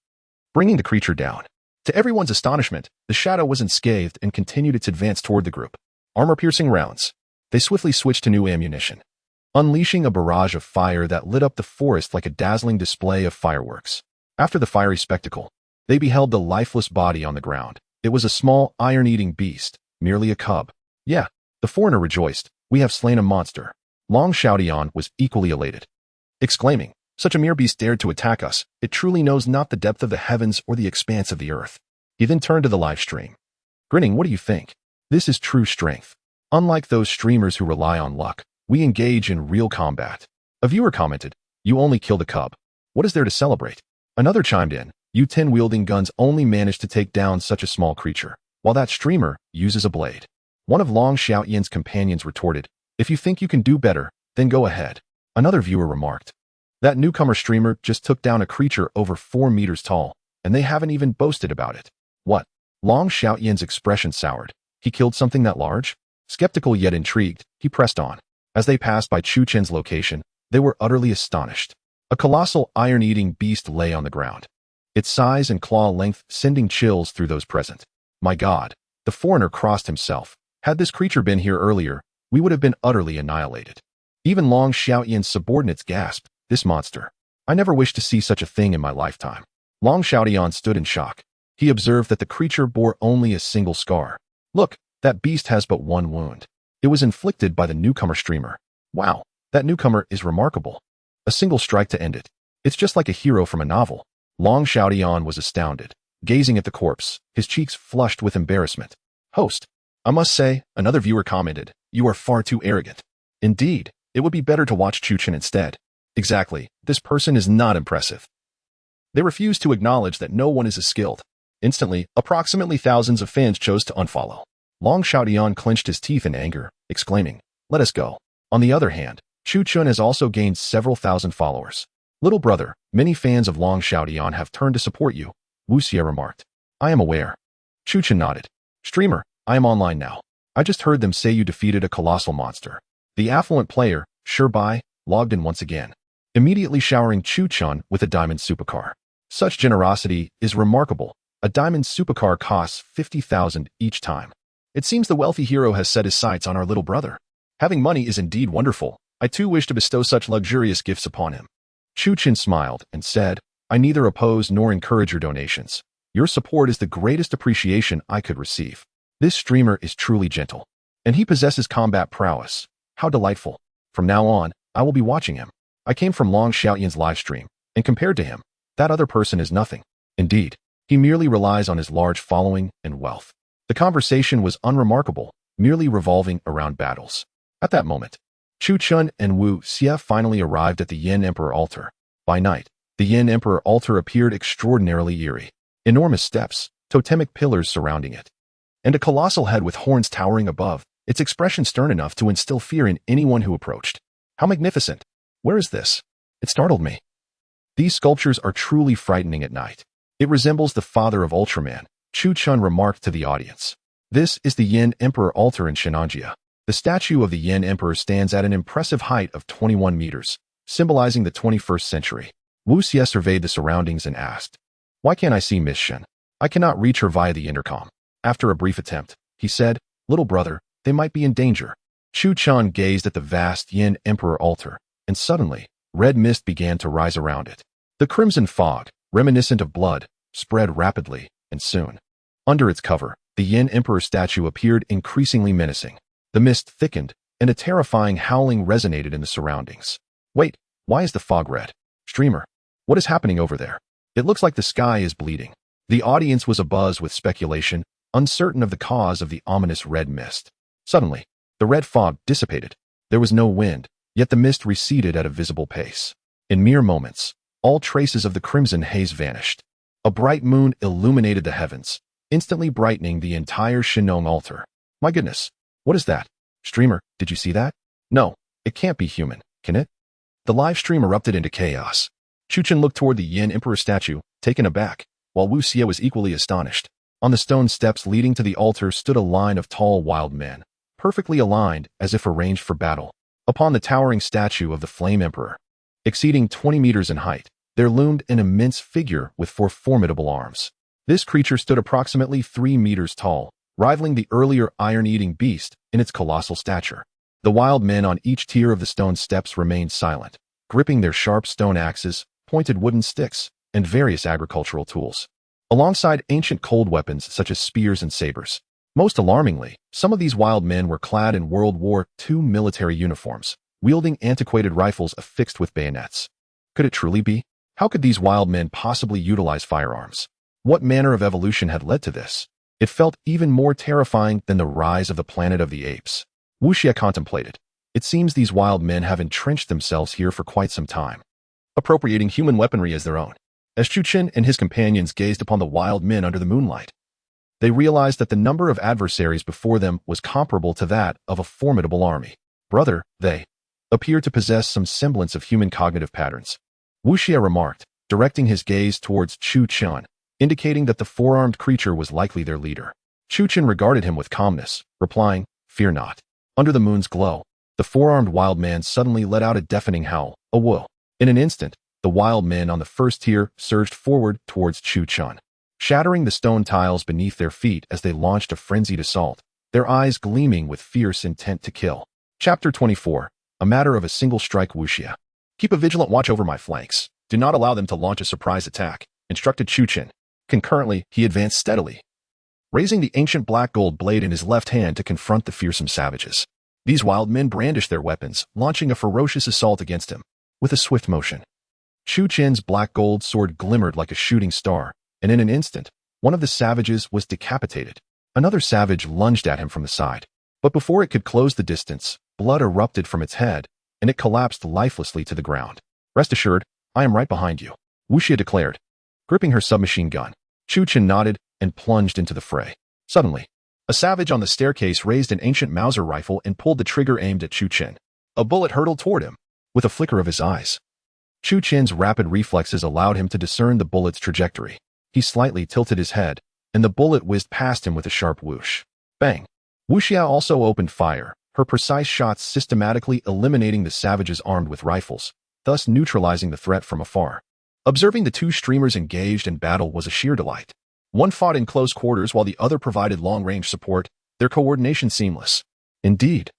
bringing the creature down. To everyone's astonishment, the shadow was unscathed and continued its advance toward the group. Armor-piercing rounds. They swiftly switched to new ammunition, unleashing a barrage of fire that lit up the forest like a dazzling display of fireworks. After the fiery spectacle, they beheld the lifeless body on the ground. It was a small, iron-eating beast, merely a cub. Yeah, the foreigner rejoiced. We have slain a monster. Long Xiaoyan was equally elated, exclaiming, such a mere beast dared to attack us. It truly knows not the depth of the heavens or the expanse of the earth. He then turned to the live stream, grinning, what do you think? This is true strength. Unlike those streamers who rely on luck, we engage in real combat. A viewer commented, you only killed a cub. What is there to celebrate? Another chimed in, you 10 wielding guns only managed to take down such a small creature, while that streamer uses a blade. One of Long Xiaoyan's companions retorted, if you think you can do better, then go ahead. Another viewer remarked, that newcomer streamer just took down a creature over 4 meters tall, and they haven't even boasted about it. What? Long Xiaoyan's expression soured. He killed something that large? Skeptical yet intrigued, he pressed on. As they passed by Chu Chen's location, they were utterly astonished. A colossal iron-eating beast lay on the ground, its size and claw length sending chills through those present. My God, the foreigner crossed himself. Had this creature been here earlier, we would have been utterly annihilated. Even Long Xiaoyan's subordinates gasped, this monster. I never wished to see such a thing in my lifetime. Long Xiaoyan stood in shock. He observed that the creature bore only a single scar. Look, that beast has but one wound. It was inflicted by the newcomer streamer. Wow, that newcomer is remarkable. A single strike to end it. It's just like a hero from a novel. Long Xiaoyan was astounded, gazing at the corpse, his cheeks flushed with embarrassment. Host, I must say, another viewer commented, you are far too arrogant. Indeed, it would be better to watch Chu Chen instead. Exactly, this person is not impressive. They refused to acknowledge that no one is as skilled. Instantly, approximately thousands of fans chose to unfollow. Long Xiaoyan clenched his teeth in anger, exclaiming, let us go. On the other hand, Chu Chen has also gained several thousand followers. Little brother, many fans of Long Xiaoyan have turned to support you, Wu Xie remarked. I am aware. Chu Chen nodded. Streamer, I am online now. I just heard them say you defeated a colossal monster. The affluent player, Changbai, logged in once again, immediately showering Chu Chen with a diamond supercar. Such generosity is remarkable. A diamond supercar costs 50,000 each time. It seems the wealthy hero has set his sights on our little brother. Having money is indeed wonderful. I too wish to bestow such luxurious gifts upon him. Chu Chen smiled and said, I neither oppose nor encourage your donations. Your support is the greatest appreciation I could receive. This streamer is truly gentle, and he possesses combat prowess. How delightful. From now on, I will be watching him. I came from Long Xiaoyan's live stream, and compared to him, that other person is nothing. Indeed, he merely relies on his large following and wealth. The conversation was unremarkable, merely revolving around battles. At that moment, Chu Chen and Wu Xie finally arrived at the Yan Emperor altar. By night, the Yan Emperor altar appeared extraordinarily eerie. Enormous steps, totemic pillars surrounding it, and a colossal head with horns towering above, its expression stern enough to instill fear in anyone who approached. How magnificent! Where is this? It startled me. These sculptures are truly frightening at night. It resembles the father of Ultraman, Chu Chen remarked to the audience. This is the Yan Emperor altar in Shennongjia. The statue of the Yan Emperor stands at an impressive height of 21 meters, symbolizing the 21st century. Wu Xie surveyed the surroundings and asked, why can't I see Miss Shen? I cannot reach her via the intercom. After a brief attempt, he said, little brother, they might be in danger. Chu Chen gazed at the vast Yan Emperor altar, and suddenly, red mist began to rise around it. The crimson fog, reminiscent of blood, spread rapidly, and soon, under its cover, the Yan Emperor statue appeared increasingly menacing. The mist thickened, and a terrifying howling resonated in the surroundings. Wait, why is the fog red? Streamer, what is happening over there? It looks like the sky is bleeding. The audience was abuzz with speculation, uncertain of the cause of the ominous red mist. Suddenly, the red fog dissipated. There was no wind, yet the mist receded at a visible pace. In mere moments, all traces of the crimson haze vanished. A bright moon illuminated the heavens, instantly brightening the entire Shennong altar. My goodness, what is that? Streamer, did you see that? No, it can't be human, can it? The live stream erupted into chaos. Chuchen looked toward the Yin Emperor statue, taken aback, while Wu Xie was equally astonished. On the stone steps leading to the altar stood a line of tall wild men, perfectly aligned as if arranged for battle. Upon the towering statue of the Flame Emperor, exceeding 20 meters in height, there loomed an immense figure with 4 formidable arms. This creature stood approximately 3 meters tall, rivaling the earlier iron-eating beast in its colossal stature. The wild men on each tier of the stone steps remained silent, gripping their sharp stone axes, pointed wooden sticks, and various agricultural tools, alongside ancient cold weapons such as spears and sabers. Most alarmingly, some of these wild men were clad in World War II military uniforms, wielding antiquated rifles affixed with bayonets. Could it truly be? How could these wild men possibly utilize firearms? What manner of evolution had led to this? It felt even more terrifying than the rise of the planet of the apes. Wu Xie contemplated. It seems these wild men have entrenched themselves here for quite some time, appropriating human weaponry as their own. As Chuchen and his companions gazed upon the wild men under the moonlight, they realized that the number of adversaries before them was comparable to that of a formidable army. Brother, they appear to possess some semblance of human cognitive patterns, Wu Xie remarked, directing his gaze towards Chu Chen, indicating that the 4-armed creature was likely their leader. Chu Chen regarded him with calmness, replying, "Fear not." Under the moon's glow, the 4-armed wild man suddenly let out a deafening howl, a whoa. In an instant, the wild men on the first tier surged forward towards Chu Chen, shattering the stone tiles beneath their feet as they launched a frenzied assault, their eyes gleaming with fierce intent to kill. Chapter 24. A matter of a single strike. Wu Xie. Keep a vigilant watch over my flanks. Do not allow them to launch a surprise attack, instructed Chu Chen. Concurrently, he advanced steadily, raising the ancient black gold blade in his left hand to confront the fearsome savages. These wild men brandished their weapons, launching a ferocious assault against him. With a swift motion, Chu Chen's black gold sword glimmered like a shooting star, and in an instant, one of the savages was decapitated. Another savage lunged at him from the side, but before it could close the distance, blood erupted from its head, and it collapsed lifelessly to the ground. Rest assured, I am right behind you, Wu Xie declared. Gripping her submachine gun, Chu Chen nodded and plunged into the fray. Suddenly, a savage on the staircase raised an ancient Mauser rifle and pulled the trigger aimed at Chu Chen. A bullet hurtled toward him, with a flicker of his eyes. Chu Chen's rapid reflexes allowed him to discern the bullet's trajectory. He slightly tilted his head, and the bullet whizzed past him with a sharp whoosh. Bang! Wu Xie also opened fire, her precise shots systematically eliminating the savages armed with rifles, thus neutralizing the threat from afar. Observing the 2 streamers engaged in battle was a sheer delight. One fought in close quarters while the other provided long-range support, their coordination seamless. Indeed,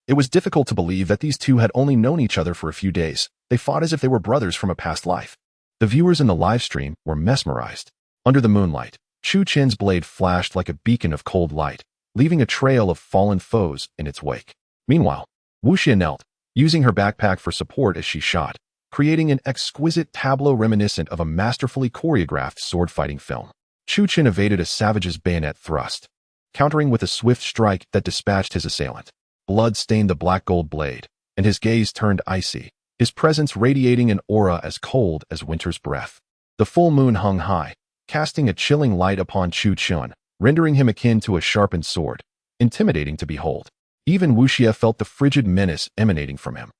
it was difficult to believe that these 2 had only known each other for a few days. They fought as if they were brothers from a past life. The viewers in the live stream were mesmerized. Under the moonlight, Chu Chen's blade flashed like a beacon of cold light, leaving a trail of fallen foes in its wake. Meanwhile, Wu Xie knelt, using her backpack for support as she shot, creating an exquisite tableau reminiscent of a masterfully choreographed sword-fighting film. Chu Chen evaded a savage's bayonet thrust, countering with a swift strike that dispatched his assailant. Blood stained the black gold blade, and his gaze turned icy, his presence radiating an aura as cold as winter's breath. The full moon hung high, casting a chilling light upon Chu Chen, rendering him akin to a sharpened sword, intimidating to behold. Even Wu Xie felt the frigid menace emanating from him.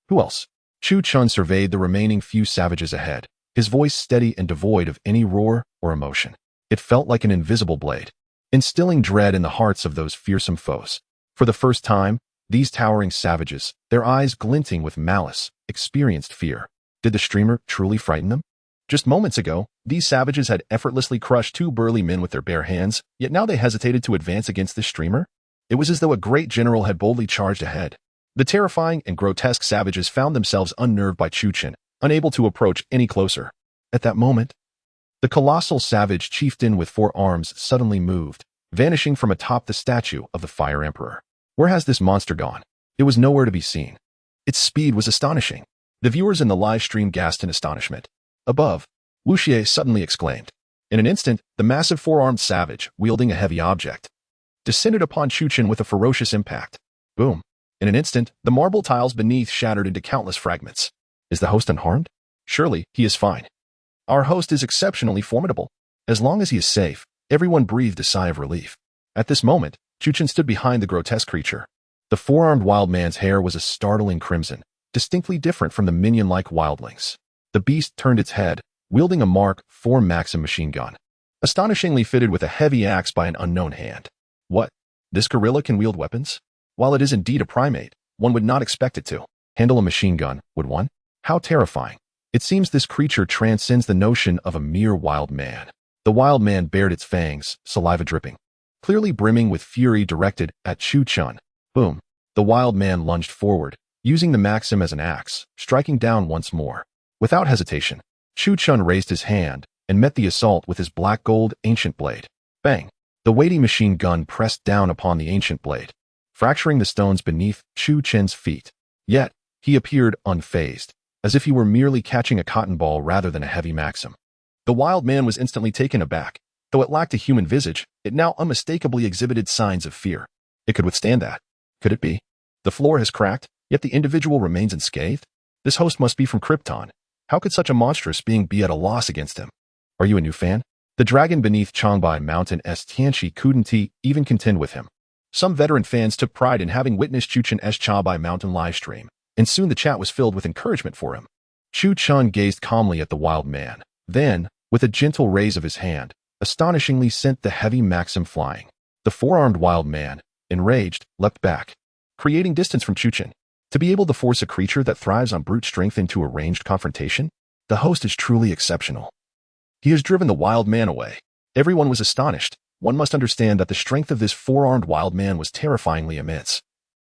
Who else? Chu Chen surveyed the remaining few savages ahead, his voice steady and devoid of any roar or emotion. It felt like an invisible blade, instilling dread in the hearts of those fearsome foes. For the first time, these towering savages, their eyes glinting with malice, experienced fear. Did the streamer truly frighten them? Just moments ago, these savages had effortlessly crushed 2 burly men with their bare hands, yet now they hesitated to advance against this streamer? It was as though a great general had boldly charged ahead. The terrifying and grotesque savages found themselves unnerved by Chu Chen, unable to approach any closer. At that moment, the colossal savage chieftain with 4 arms suddenly moved, vanishing from atop the statue of the Fire Emperor. Where has this monster gone? It was nowhere to be seen. Its speed was astonishing. The viewers in the live stream gasped in astonishment. Above, Wu Xie suddenly exclaimed. In an instant, the massive four-armed savage, wielding a heavy object, descended upon Chuchen with a ferocious impact. Boom. In an instant, the marble tiles beneath shattered into countless fragments. Is the host unharmed? Surely, he is fine. Our host is exceptionally formidable. As long as he is safe, everyone breathed a sigh of relief. At this moment, Chuchen stood behind the grotesque creature. The four-armed wild man's hair was a startling crimson, distinctly different from the minion-like wildlings. The beast turned its head, wielding a Mark IV Maxim machine gun, astonishingly fitted with a heavy axe by an unknown hand. What? This gorilla can wield weapons? While it is indeed a primate, one would not expect it to handle a machine gun, would one? How terrifying. It seems this creature transcends the notion of a mere wild man. The wild man bared its fangs, saliva dripping, clearly brimming with fury directed at Chuchen. Boom. The wild man lunged forward, using the Maxim as an axe, striking down once more. Without hesitation, Chuchen raised his hand and met the assault with his black gold ancient blade. Bang! The weighty machine gun pressed down upon the ancient blade, fracturing the stones beneath Chuchen's feet. Yet, he appeared unfazed, as if he were merely catching a cotton ball rather than a heavy Maxim. The wild man was instantly taken aback. Though it lacked a human visage, it now unmistakably exhibited signs of fear. It could withstand that. Could it be? The floor has cracked, yet the individual remains unscathed? This host must be from Krypton. How could such a monstrous being be at a loss against him? Are you a new fan? The dragon beneath Changbai Mountain's Tianchi couldn't even contend with him. Some veteran fans took pride in having witnessed Chuchen's Changbai Mountain livestream, and soon the chat was filled with encouragement for him. Chuchen gazed calmly at the wild man, then, with a gentle raise of his hand, astonishingly sent the heavy Maxim flying. The four-armed wild man, enraged, leapt back, creating distance from Chuchen. To be able to force a creature that thrives on brute strength into a ranged confrontation? The host is truly exceptional. He has driven the wild man away. Everyone was astonished. One must understand that the strength of this four-armed wild man was terrifyingly immense.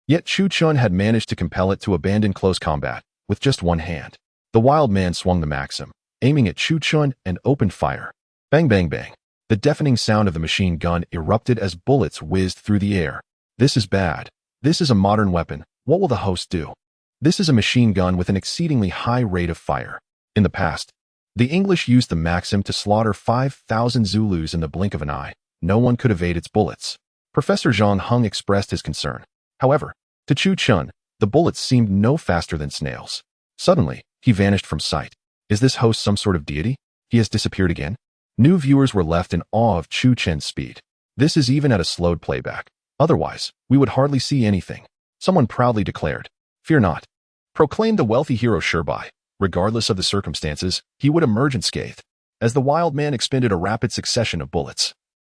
Yet Chuchen had managed to compel it to abandon close combat, with just one hand. The wild man swung the Maxim, aiming at Chuchen and opened fire. Bang bang bang. The deafening sound of the machine gun erupted as bullets whizzed through the air. This is bad. This is a modern weapon. What will the host do? This is a machine gun with an exceedingly high rate of fire. In the past, the English used the Maxim to slaughter 5,000 Zulus in the blink of an eye. No one could evade its bullets. Professor Zhang Huang expressed his concern. However, to Chuchen, the bullets seemed no faster than snails. Suddenly, he vanished from sight. Is this host some sort of deity? He has disappeared again? New viewers were left in awe of Chuchen's speed. This is even at a slowed playback. Otherwise, we would hardly see anything. Someone proudly declared, "Fear not," proclaimed the wealthy hero Changbai. Regardless of the circumstances, he would emerge unscathed, as the wild man expended a rapid succession of bullets.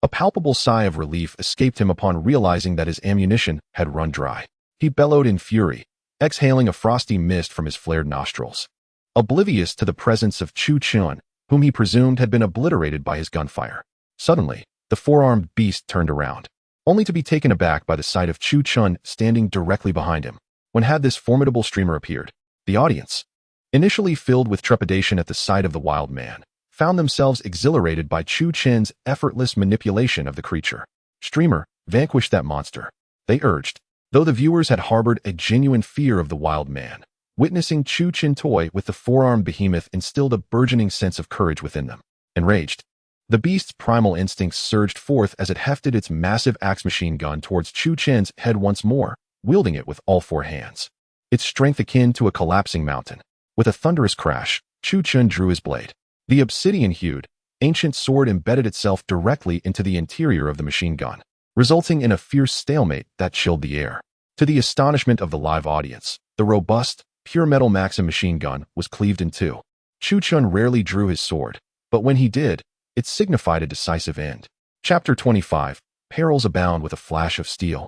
A palpable sigh of relief escaped him upon realizing that his ammunition had run dry. He bellowed in fury, exhaling a frosty mist from his flared nostrils. Oblivious to the presence of Chuchen, whom he presumed had been obliterated by his gunfire. Suddenly, the four-armed beast turned around, only to be taken aback by the sight of Chuchen standing directly behind him. When had this formidable streamer appeared? The audience, initially filled with trepidation at the sight of the wild man, found themselves exhilarated by Chuchen's effortless manipulation of the creature. "Streamer, vanquish that monster," they urged, though the viewers had harbored a genuine fear of the wild man. Witnessing Chuchen toy with the four-armed behemoth instilled a burgeoning sense of courage within them. Enraged, the beast's primal instincts surged forth as it hefted its massive axe machine gun towards Chuchen's head once more, wielding it with all four hands. Its strength akin to a collapsing mountain. With a thunderous crash, Chuchen drew his blade. The obsidian-hued, ancient sword embedded itself directly into the interior of the machine gun, resulting in a fierce stalemate that chilled the air. To the astonishment of the live audience, the robust, pure metal Maxim machine gun was cleaved in two. Chuchen rarely drew his sword, but when he did, it signified a decisive end. Chapter 25. Perils abound with a flash of steel.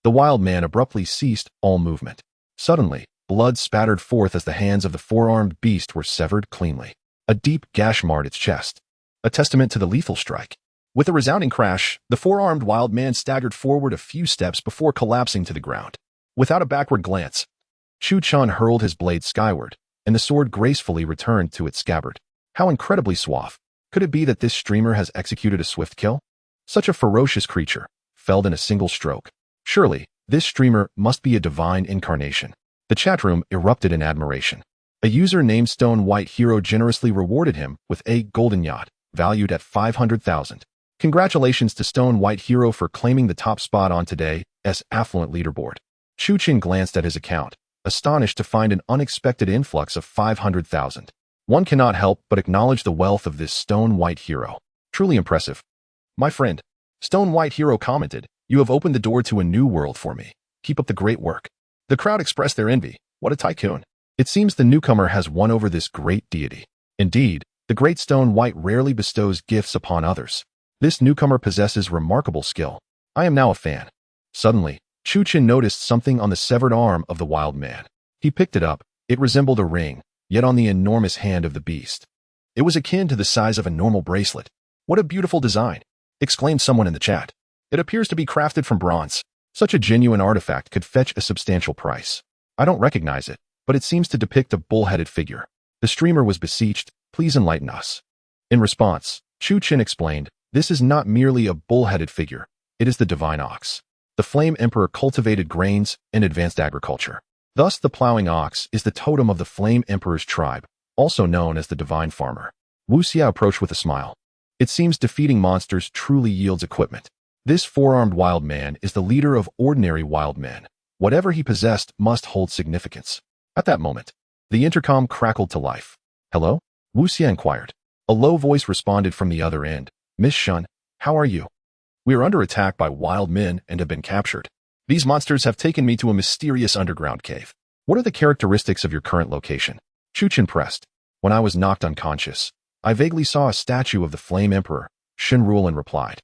The wild man abruptly ceased all movement. Suddenly, blood spattered forth as the hands of the four-armed beast were severed cleanly. A deep gash marred its chest, a testament to the lethal strike. With a resounding crash, the four-armed wild man staggered forward a few steps before collapsing to the ground. Without a backward glance, Chuchen hurled his blade skyward, and the sword gracefully returned to its scabbard. How incredibly suave. Could it be that this streamer has executed a swift kill? Such a ferocious creature, felled in a single stroke. Surely, This streamer must be a divine incarnation. The chat room erupted in admiration. A user named Stone White Hero generously rewarded him with a golden yacht, valued at 500,000. Congratulations to Stone White Hero for claiming the top spot on today's affluent leaderboard. Chu Qin glanced at his account, astonished to find an unexpected influx of 500,000. One cannot help but acknowledge the wealth of this Stone White Hero. Truly impressive. My friend, Stone White Hero commented, you have opened the door to a new world for me. Keep up the great work. The crowd expressed their envy. What a tycoon. It seems the newcomer has won over this great deity. Indeed, the great Stone White rarely bestows gifts upon others. This newcomer possesses remarkable skill. I am now a fan. Suddenly, Chu Qin noticed something on the severed arm of the wild man. He picked it up. It resembled a ring, yet on the enormous hand of the beast. It was akin to the size of a normal bracelet. What a beautiful design, exclaimed someone in the chat. It appears to be crafted from bronze. Such a genuine artifact could fetch a substantial price. I don't recognize it, but it seems to depict a bull-headed figure. The streamer was beseeched, please enlighten us. In response, Chu Qin explained, this is not merely a bull-headed figure, it is the divine ox. The Flame Emperor cultivated grains and advanced agriculture. Thus, the plowing ox is the totem of the Flame Emperor's tribe, also known as the divine farmer. Wu Xie approached with a smile. It seems defeating monsters truly yields equipment. This four-armed wild man is the leader of ordinary wild men. Whatever he possessed must hold significance. At that moment, the intercom crackled to life. Hello? Wu Xie inquired. A low voice responded from the other end. Miss Shun, how are you? We are under attack by wild men and have been captured. These monsters have taken me to a mysterious underground cave. What are the characteristics of your current location? Chu Qin pressed. When I was knocked unconscious, I vaguely saw a statue of the Flame Emperor. Shen Ruolin replied.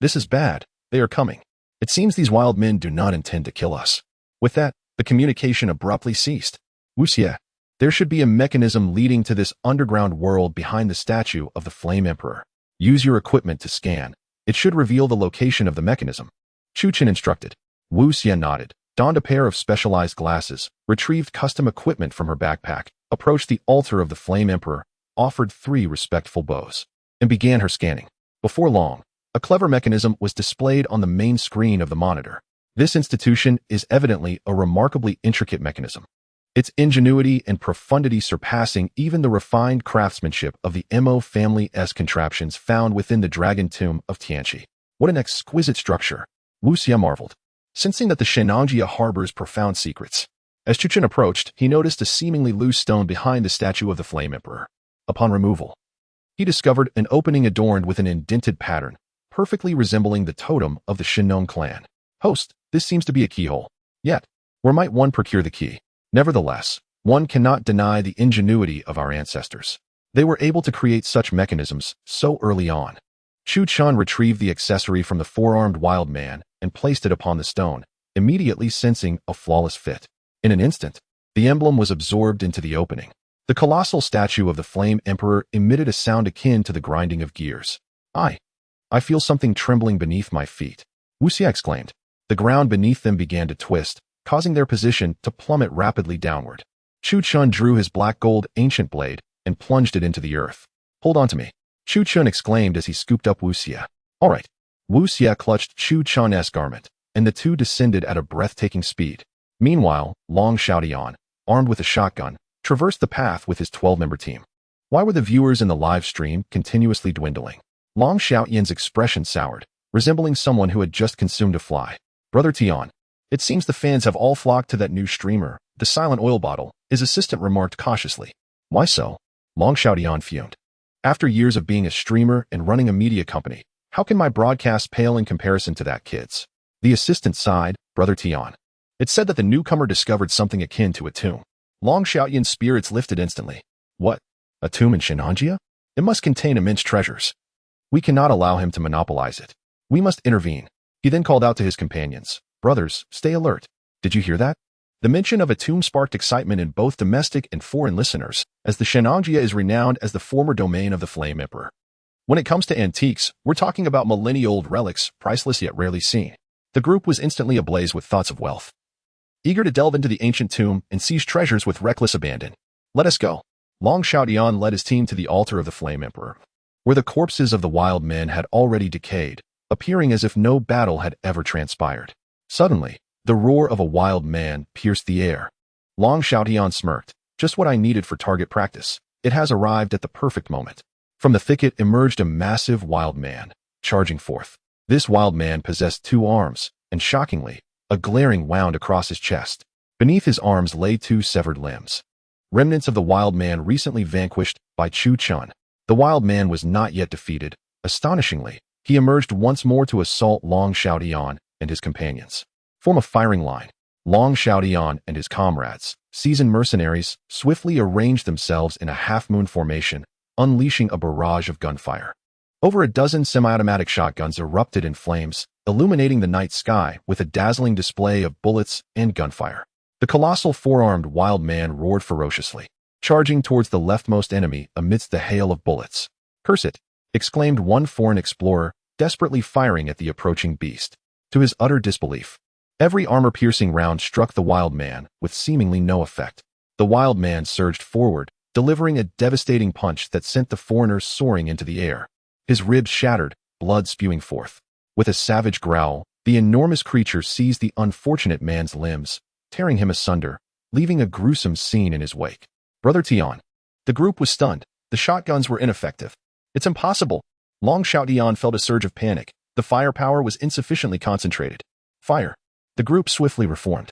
This is bad. They are coming. It seems these wild men do not intend to kill us. With that, the communication abruptly ceased. Wu Xie, there should be a mechanism leading to this underground world behind the statue of the Flame Emperor. Use your equipment to scan. It should reveal the location of the mechanism. Chu Qin instructed. Wu Xie nodded, donned a pair of specialized glasses, retrieved custom equipment from her backpack, approached the altar of the Flame Emperor, offered 3 respectful bows, and began her scanning. Before long, a clever mechanism was displayed on the main screen of the monitor. This institution is evidently a remarkably intricate mechanism. Its ingenuity and profundity surpassing even the refined craftsmanship of the Mo family's contraptions found within the dragon tomb of Tianchi. What an exquisite structure! Wu Xie marveled, sensing that the Shennongjia harbors profound secrets. As Chu Qin approached, he noticed a seemingly loose stone behind the statue of the Flame Emperor. Upon removal, he discovered an opening adorned with an indented pattern, perfectly resembling the totem of the Shennong clan. Host, this seems to be a keyhole. Yet, where might one procure the key? Nevertheless, one cannot deny the ingenuity of our ancestors. They were able to create such mechanisms so early on. Chu Qin retrieved the accessory from the four-armed wild man and placed it upon the stone, immediately sensing a flawless fit. In an instant, the emblem was absorbed into the opening. The colossal statue of the Flame Emperor emitted a sound akin to the grinding of gears. I feel something trembling beneath my feet. Wu Xie exclaimed. The ground beneath them began to twist, causing their position to plummet rapidly downward. Chu Qin drew his black gold ancient blade and plunged it into the earth. Hold on to me, Chu Qin exclaimed as he scooped up Wu Xie. All right. Wu Xie clutched Chu Qin's garment, and the two descended at a breathtaking speed. Meanwhile, Long Xiaotian, armed with a shotgun, traversed the path with his 12-member team. Why were the viewers in the live stream continuously dwindling? Long Xiaotian's expression soured, resembling someone who had just consumed a fly. Brother Tian, it seems the fans have all flocked to that new streamer, the silent oil bottle, his assistant remarked cautiously. Why so? Long Xiaotian fumed. After years of being a streamer and running a media company, how can my broadcast pale in comparison to that kid's? The assistant sighed, Brother Tian. It said that the newcomer discovered something akin to a tomb. Long Xiaotian's spirits lifted instantly. What? A tomb in Shennongjia? It must contain immense treasures. We cannot allow him to monopolize it. We must intervene. He then called out to his companions. Brothers, stay alert. Did you hear that? The mention of a tomb sparked excitement in both domestic and foreign listeners, as the Shennongjia is renowned as the former domain of the Flame Emperor. When it comes to antiques, we're talking about millennia-old relics, priceless yet rarely seen. The group was instantly ablaze with thoughts of wealth. Eager to delve into the ancient tomb and seize treasures with reckless abandon. Let us go. Long Xiaotian led his team to the altar of the Flame Emperor, where the corpses of the wild men had already decayed, appearing as if no battle had ever transpired. Suddenly, The roar of a wild man pierced the air. Long Xiaotian smirked. Just what I needed for target practice. It has arrived at the perfect moment. From the thicket emerged a massive wild man, charging forth. This wild man possessed 2 arms, and shockingly, a glaring wound across his chest. Beneath his arms lay 2 severed limbs. Remnants of the wild man recently vanquished by Chu Chun. The wild man was not yet defeated. Astonishingly, he emerged once more to assault Long Xiaotian and his companions. Form a firing line. Long Xiaotian and his comrades, seasoned mercenaries, swiftly arranged themselves in a half-moon formation, unleashing a barrage of gunfire. Over a dozen semi-automatic shotguns erupted in flames, illuminating the night sky with a dazzling display of bullets and gunfire. The colossal 4-armed wild man roared ferociously, charging towards the leftmost enemy amidst the hail of bullets. "Curse it!" exclaimed one foreign explorer, desperately firing at the approaching beast. To his utter disbelief, every armor-piercing round struck the wild man with seemingly no effect. The wild man surged forward, delivering a devastating punch that sent the foreigner soaring into the air. His ribs shattered, blood spewing forth. With a savage growl, the enormous creature seized the unfortunate man's limbs, tearing him asunder, leaving a gruesome scene in his wake. "Brother Tian." The group was stunned. The shotguns were ineffective. "It's impossible." Long Xiaotian felt a surge of panic. The firepower was insufficiently concentrated. "Fire." The group swiftly reformed,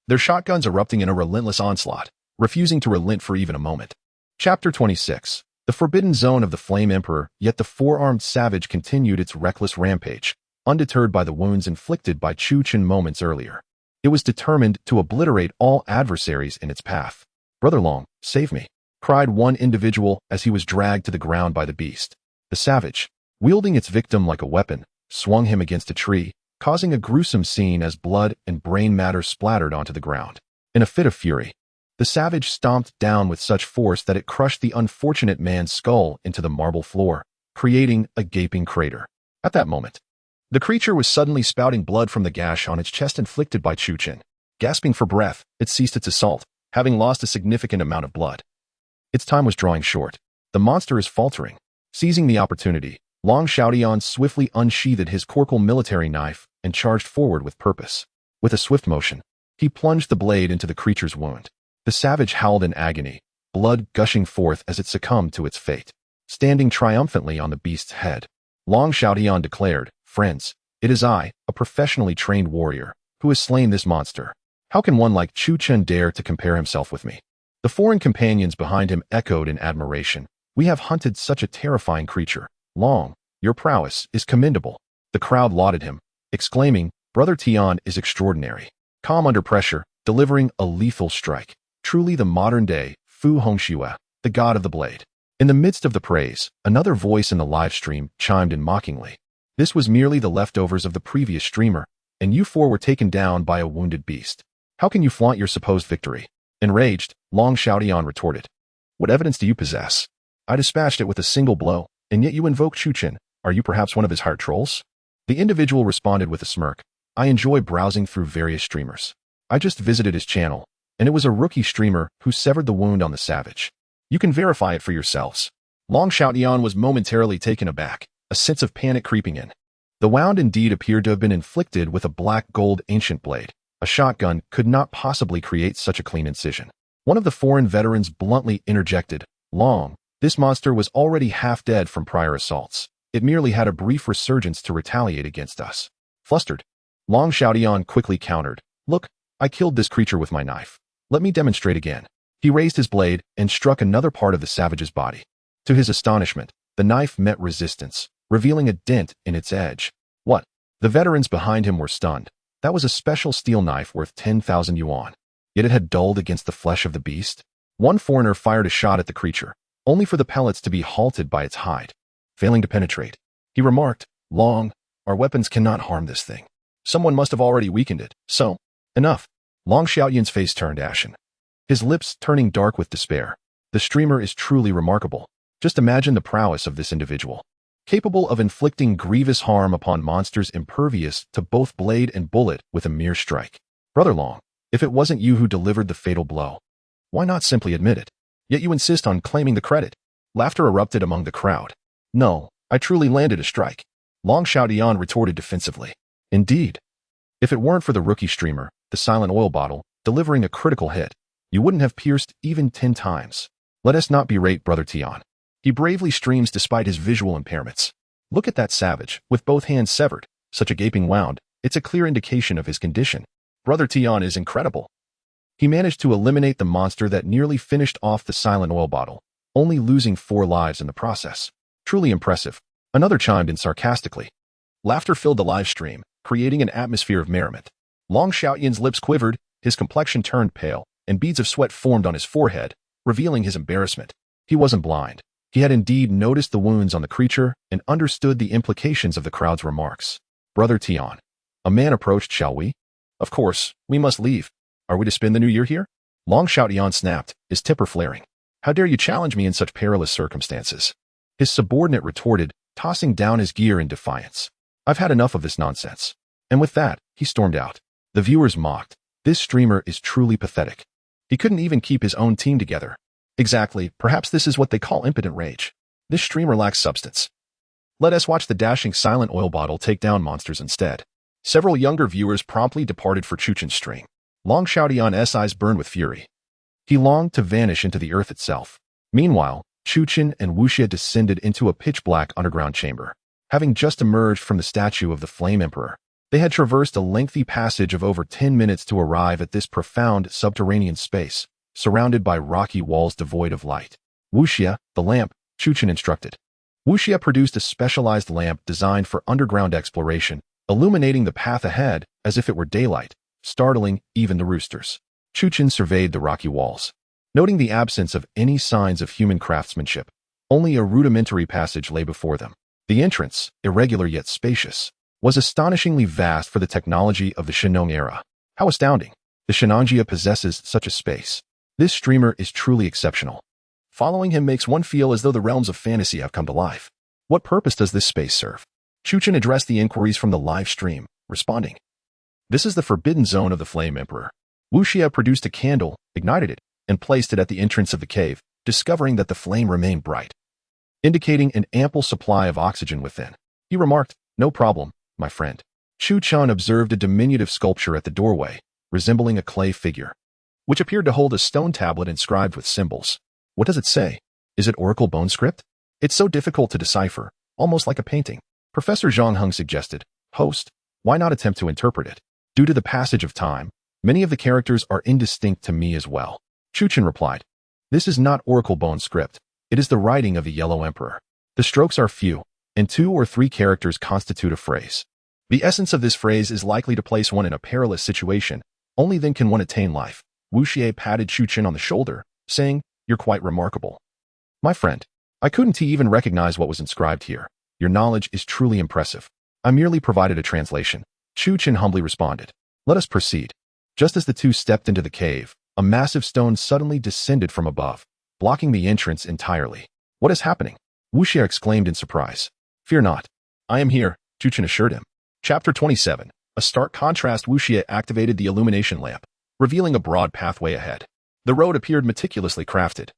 their shotguns erupting in a relentless onslaught, refusing to relent for even a moment. Chapter 26. The Forbidden Zone of the Flame Emperor. Yet the 4-armed savage continued its reckless rampage, undeterred by the wounds inflicted by Chu Chen moments earlier. It was determined to obliterate all adversaries in its path. "Brother Long, save me," cried one individual as he was dragged to the ground by the beast. The savage, wielding its victim like a weapon, swung him against a tree, causing a gruesome scene as blood and brain matter splattered onto the ground. In a fit of fury, the savage stomped down with such force that it crushed the unfortunate man's skull into the marble floor, creating a gaping crater. At that moment, the creature was suddenly spouting blood from the gash on its chest inflicted by Chu Chen. Gasping for breath, it ceased its assault, having lost a significant amount of blood. Its time was drawing short. The monster is faltering. Seizing the opportunity, Long Xiaotian swiftly unsheathed his Korkal military knife and charged forward with purpose. With a swift motion, he plunged the blade into the creature's wound. The savage howled in agony, blood gushing forth as it succumbed to its fate. Standing triumphantly on the beast's head, Long Xiaotian declared, "Friends, it is I, a professionally trained warrior, who has slain this monster. How can one like Chu Chen dare to compare himself with me?" The foreign companions behind him echoed in admiration. "We have hunted such a terrifying creature. Long, your prowess is commendable." The crowd lauded him, exclaiming, "Brother Tian is extraordinary. Calm under pressure, delivering a lethal strike. Truly the modern-day Fu Hongxue, the god of the blade." In the midst of the praise, another voice in the live stream chimed in mockingly. "This was merely the leftovers of the previous streamer, and you 4 were taken down by a wounded beast. How can you flaunt your supposed victory?" Enraged, Long Xiaotian retorted, "What evidence do you possess? I dispatched it with a single blow, and yet you invoke Chu Chen. Are you perhaps one of his hired trolls?" The individual responded with a smirk. "I enjoy browsing through various streamers. I just visited his channel, and it was a rookie streamer who severed the wound on the savage. You can verify it for yourselves." Long Xiaotian was momentarily taken aback, a sense of panic creeping in. The wound indeed appeared to have been inflicted with a black gold ancient blade. A shotgun could not possibly create such a clean incision. One of the foreign veterans bluntly interjected, "Long, this monster was already half dead from prior assaults. It merely had a brief resurgence to retaliate against us." Flustered, Long Xiaotian quickly countered, "Look, I killed this creature with my knife. Let me demonstrate again." He raised his blade and struck another part of the savage's body. To his astonishment, the knife met resistance, revealing a dent in its edge. "What?" The veterans behind him were stunned. That was a special steel knife worth 10,000 yuan. Yet it had dulled against the flesh of the beast. One foreigner fired a shot at the creature, only for the pellets to be halted by its hide. Failing to penetrate, he remarked, "Long, our weapons cannot harm this thing. Someone must have already weakened it, so..." "Enough." Long Xiaotian's face turned ashen, his lips turning dark with despair. The streamer is truly remarkable. Just imagine the prowess of this individual, capable of inflicting grievous harm upon monsters impervious to both blade and bullet with a mere strike. "Brother Long, if it wasn't you who delivered the fatal blow, why not simply admit it? Yet you insist on claiming the credit." Laughter erupted among the crowd. "No, I truly landed a strike," Long Xiaotian retorted defensively. "Indeed. If it weren't for the rookie streamer, the silent oil bottle, delivering a critical hit, you wouldn't have pierced even 10 times. Let us not berate Brother Tian. He bravely streams despite his visual impairments. Look at that savage, with both hands severed, such a gaping wound. It's a clear indication of his condition. Brother Tian is incredible. He managed to eliminate the monster that nearly finished off the silent oil bottle, only losing 4 lives in the process. Truly impressive. Another chimed in sarcastically. Laughter filled the live stream, creating an atmosphere of merriment. Long Xiaoyan's lips quivered, his complexion turned pale, and beads of sweat formed on his forehead, revealing his embarrassment. He wasn't blind. He had indeed noticed the wounds on the creature and understood the implications of the crowd's remarks. Brother Tian. A man approached. Shall we? Of course, we must leave. Are we to spend the new year here? Long Xiaoyan snapped, his temper flaring. How dare you challenge me in such perilous circumstances? His subordinate retorted, tossing down his gear in defiance. I've had enough of this nonsense. And with that, he stormed out. The viewers mocked. This streamer is truly pathetic. He couldn't even keep his own team together. Exactly, perhaps this is what they call impotent rage. This streamer lacks substance. Let us watch the dashing silent oil bottle take down monsters instead. Several younger viewers promptly departed for Chuchen's stream. Long Xiaoyan's eyes burned with fury. He longed to vanish into the earth itself. Meanwhile, Chuchen and Wu Xie descended into a pitch-black underground chamber. Having just emerged from the statue of the Flame Emperor, they had traversed a lengthy passage of over 10 minutes to arrive at this profound subterranean space, surrounded by rocky walls devoid of light. Wu Xie, the lamp, Chuchen instructed. Wu Xie produced a specialized lamp designed for underground exploration, illuminating the path ahead as if it were daylight, startling even the roosters. Chuchen surveyed the rocky walls. Noting the absence of any signs of human craftsmanship, only a rudimentary passage lay before them. The entrance, irregular yet spacious, was astonishingly vast for the technology of the Shennong era. How astounding! The Shennongjia possesses such a space. This streamer is truly exceptional. Following him makes one feel as though the realms of fantasy have come to life. What purpose does this space serve? Chuchen addressed the inquiries from the live stream, responding. This is the forbidden zone of the Flame Emperor. Wu Xie produced a candle, ignited it, and placed it at the entrance of the cave, discovering that the flame remained bright, indicating an ample supply of oxygen within. He remarked, "No problem, my friend." Chu Chun observed a diminutive sculpture at the doorway, resembling a clay figure, which appeared to hold a stone tablet inscribed with symbols. What does it say? Is it Oracle bone script? It's so difficult to decipher, almost like a painting. Professor Zhang Huang suggested, "Host, why not attempt to interpret it? Due to the passage of time, many of the characters are indistinct to me as well." Chuchen replied, "This is not Oracle bone script. It is the writing of the Yellow Emperor. The strokes are few, and 2 or 3 characters constitute a phrase. The essence of this phrase is likely to place one in a perilous situation. Only then can one attain life." Wu Xie patted Chuchen on the shoulder, saying, "You're quite remarkable. My friend, I couldn't even recognize what was inscribed here. Your knowledge is truly impressive. I merely provided a translation." Chuchen humbly responded, "Let us proceed." Just as the two stepped into the cave, a massive stone suddenly descended from above, blocking the entrance entirely. "What is happening?" Wu Xie exclaimed in surprise. "Fear not. I am here," Chuchen assured him. Chapter 27. A stark contrast. Wu Xie activated the illumination lamp, revealing a broad pathway ahead. The road appeared meticulously crafted,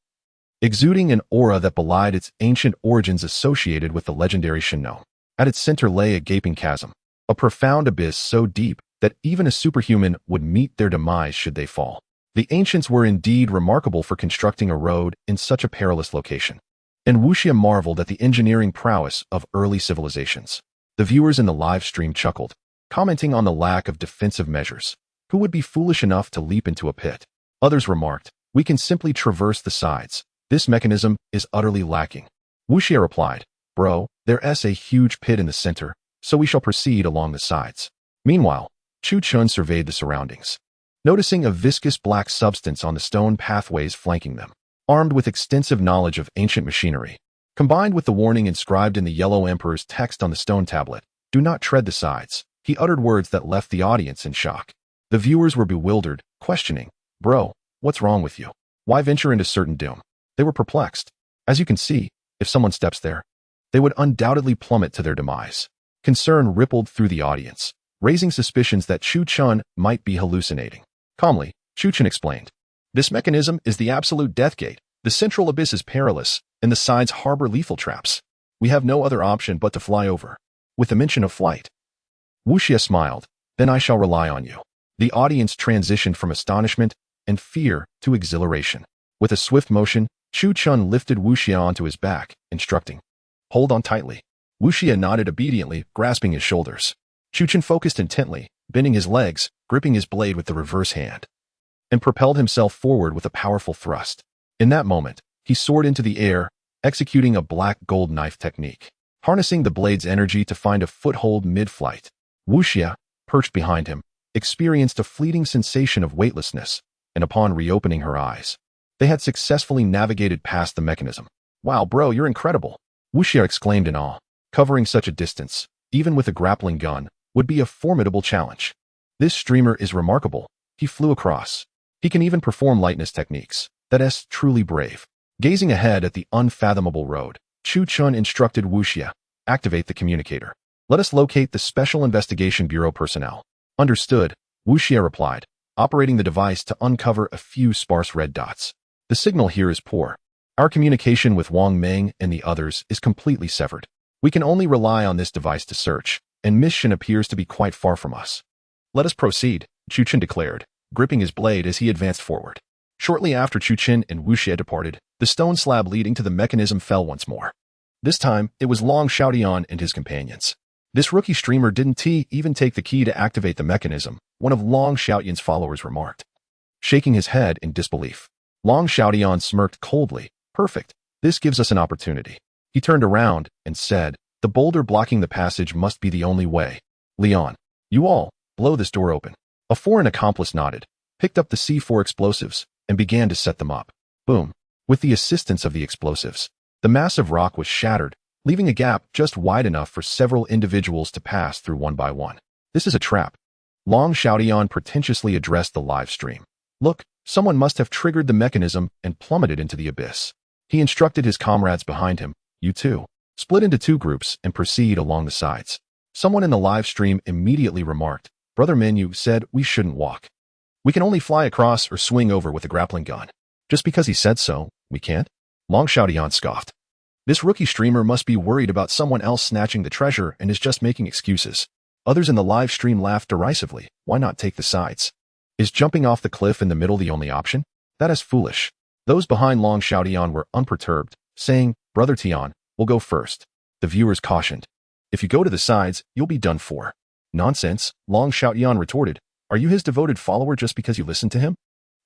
exuding an aura that belied its ancient origins associated with the legendary Shennong. At its center lay a gaping chasm, a profound abyss so deep that even a superhuman would meet their demise should they fall. The ancients were indeed remarkable for constructing a road in such a perilous location, and Wu Xie marveled at the engineering prowess of early civilizations. The viewers in the live stream chuckled, commenting on the lack of defensive measures. Who would be foolish enough to leap into a pit? Others remarked, "We can simply traverse the sides. This mechanism is utterly lacking." Wu Xie replied, "Bro, there's a huge pit in the center, so we shall proceed along the sides." Meanwhile, Chu Chun surveyed the surroundings, noticing a viscous black substance on the stone pathways flanking them. Armed with extensive knowledge of ancient machinery, combined with the warning inscribed in the Yellow Emperor's text on the stone tablet, "Do not tread the sides," he uttered words that left the audience in shock. The viewers were bewildered, questioning, "Bro, what's wrong with you? Why venture into certain doom?" They were perplexed. As you can see, if someone steps there, they would undoubtedly plummet to their demise. Concern rippled through the audience, raising suspicions that Chu Chun might be hallucinating. Calmly, Chuchen explained, "This mechanism is the absolute death gate. The central abyss is perilous, and the sides harbor lethal traps. We have no other option but to fly over." With the mention of flight, Wu Xie smiled, then I shall rely on you. The audience transitioned from astonishment and fear to exhilaration. With a swift motion, Chu Chun lifted Wu Xie onto his back, instructing, "Hold on tightly." Wu Xie nodded obediently, grasping his shoulders. Chu Chun focused intently, bending his legs, gripping his blade with the reverse hand, and propelled himself forward with a powerful thrust. In that moment, he soared into the air, executing a black gold knife technique, harnessing the blade's energy to find a foothold mid-flight. Wu Xie, perched behind him, experienced a fleeting sensation of weightlessness, and upon reopening her eyes, they had successfully navigated past the mechanism. "Wow, bro, you're incredible," Wu Xie exclaimed in awe. Covering such a distance, even with a grappling gun, would be a formidable challenge. "This streamer is remarkable," he flew across. "He can even perform lightness techniques. That's truly brave." Gazing ahead at the unfathomable road, Chu Chun instructed Wu Xie, "Activate the communicator. Let us locate the Special Investigation Bureau personnel." "Understood," Wu Xie replied, operating the device to uncover a few sparse red dots. "The signal here is poor. Our communication with Wang Meng and the others is completely severed. We can only rely on this device to search, and mission appears to be quite far from us." "Let us proceed," Chu Chun declared, gripping his blade as he advanced forward. Shortly after Chu Chun and Wu Xie departed, the stone slab leading to the mechanism fell once more. This time, it was Long Xiaotian and his companions. "This rookie streamer didn't even take the key to activate the mechanism," one of Long Xiaotian's followers remarked, shaking his head in disbelief. Long Xiaotian smirked coldly. "Perfect. This gives us an opportunity." He turned around and said, "The boulder blocking the passage must be the only way. Leon, you all, blow this door open." A foreign accomplice nodded, picked up the C4 explosives, and began to set them up. Boom. With the assistance of the explosives, the massive rock was shattered, leaving a gap just wide enough for several individuals to pass through one by one. "This is a trap," Long Xiaotian pretentiously addressed the live stream. "Look, someone must have triggered the mechanism and plummeted into the abyss." He instructed his comrades behind him, "You two, split into two groups and proceed along the sides." Someone in the live stream immediately remarked, "Brother Menu said we shouldn't walk. We can only fly across or swing over with a grappling gun. Just because he said so, we can't?" Long Xiaotian scoffed. "This rookie streamer must be worried about someone else snatching the treasure and is just making excuses." Others in the live stream laughed derisively. "Why not take the sides? Is jumping off the cliff in the middle the only option? That is foolish." Those behind Long Xiaotian were unperturbed, saying, "Brother Tian, we'll go first." The viewers cautioned, "If you go to the sides, you'll be done for." "Nonsense," Long Xiaotian retorted. "Are you his devoted follower just because you listen to him?"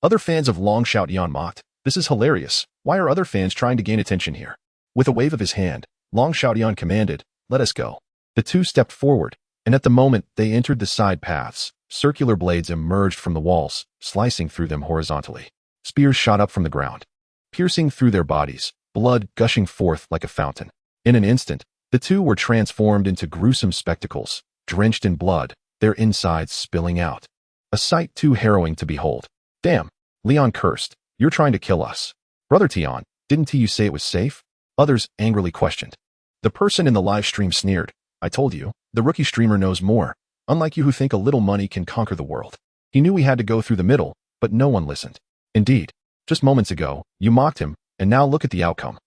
Other fans of Long Xiaotian mocked, "This is hilarious. Why are other fans trying to gain attention here?" With a wave of his hand, Long Xiaotian commanded, "Let us go." The two stepped forward, and at the moment they entered the side paths, circular blades emerged from the walls, slicing through them horizontally. Spears shot up from the ground, piercing through their bodies, blood gushing forth like a fountain. In an instant, the two were transformed into gruesome spectacles, drenched in blood, their insides spilling out. A sight too harrowing to behold. "Damn," Leon cursed, "you're trying to kill us." "Brother Tian, didn't you say it was safe?" Others angrily questioned. The person in the live stream sneered, "I told you, the rookie streamer knows more, unlike you who think a little money can conquer the world." He knew he had to go through the middle, but no one listened. "Indeed, just moments ago, you mocked him, and now look at the outcome."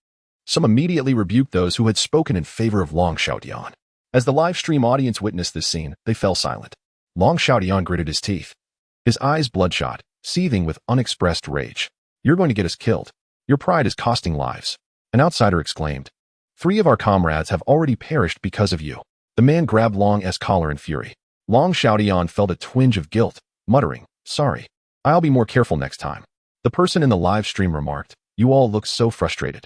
Some immediately rebuked those who had spoken in favor of Long Xiaotian. As the live stream audience witnessed this scene, they fell silent. Long Xiaotian gritted his teeth, his eyes bloodshot, seething with unexpressed rage. "You're going to get us killed. Your pride is costing lives." An outsider exclaimed, "3 of our comrades have already perished because of you." The man grabbed Long's collar in fury. Long Xiaotian felt a twinge of guilt, muttering, "Sorry. I'll be more careful next time." The person in the live stream remarked, "You all look so frustrated.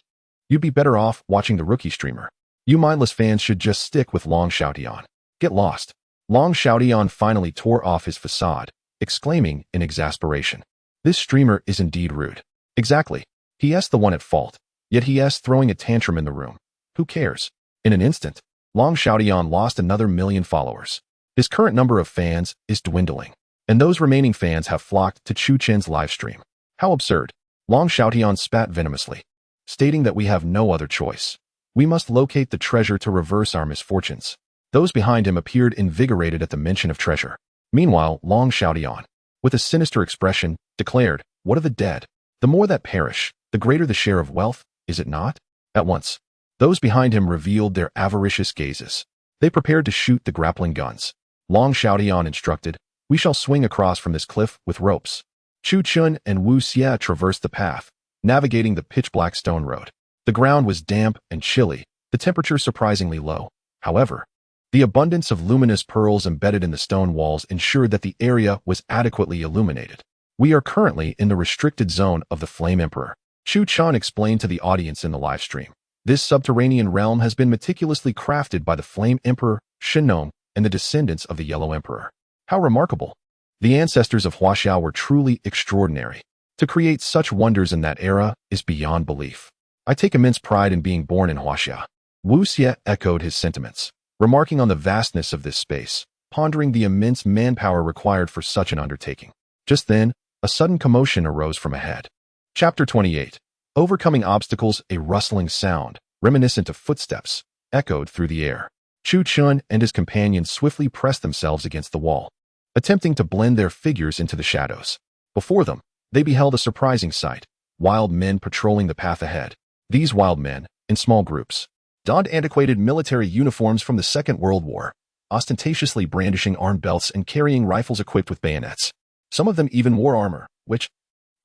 You'd be better off watching the rookie streamer. You mindless fans should just stick with Long Xiaotian. Get lost." Long Xiaotian finally tore off his facade, exclaiming in exasperation, "This streamer is indeed rude." Exactly. He's the one at fault. Yet he's throwing a tantrum in the room. Who cares? In an instant, Long Xiaotian lost another 1,000,000 followers. His current number of fans is dwindling, and those remaining fans have flocked to Chu Chen's livestream. How absurd. Long Xiaotian spat venomously, stating that we have no other choice. We must locate the treasure to reverse our misfortunes. Those behind him appeared invigorated at the mention of treasure. Meanwhile, Long Xiaotian, with a sinister expression, declared, "What of the dead? The more that perish, the greater the share of wealth, is it not?" At once, those behind him revealed their avaricious gazes. They prepared to shoot the grappling guns. Long Xiaodian instructed, "We shall swing across from this cliff with ropes." Chu Chun and Wu Xie traversed the path, navigating the pitch-black stone road. The ground was damp and chilly, the temperature surprisingly low. However, the abundance of luminous pearls embedded in the stone walls ensured that the area was adequately illuminated. "We are currently in the restricted zone of the Flame Emperor," Chu Chun explained to the audience in the live stream. "This subterranean realm has been meticulously crafted by the Flame Emperor, Shennongjia, and the descendants of the Yellow Emperor." How remarkable! The ancestors of Huaxiao were truly extraordinary. To create such wonders in that era is beyond belief. "I take immense pride in being born in Huaxia." Wu Xie echoed his sentiments, remarking on the vastness of this space, pondering the immense manpower required for such an undertaking. Just then, a sudden commotion arose from ahead. Chapter 28. Overcoming obstacles. A rustling sound, reminiscent of footsteps, echoed through the air. Chu Chun and his companions swiftly pressed themselves against the wall, attempting to blend their figures into the shadows. Before them, they beheld a surprising sight: wild men patrolling the path ahead. These wild men, in small groups, donned antiquated military uniforms from the Second World War, ostentatiously brandishing armed belts and carrying rifles equipped with bayonets. Some of them even wore armor, which,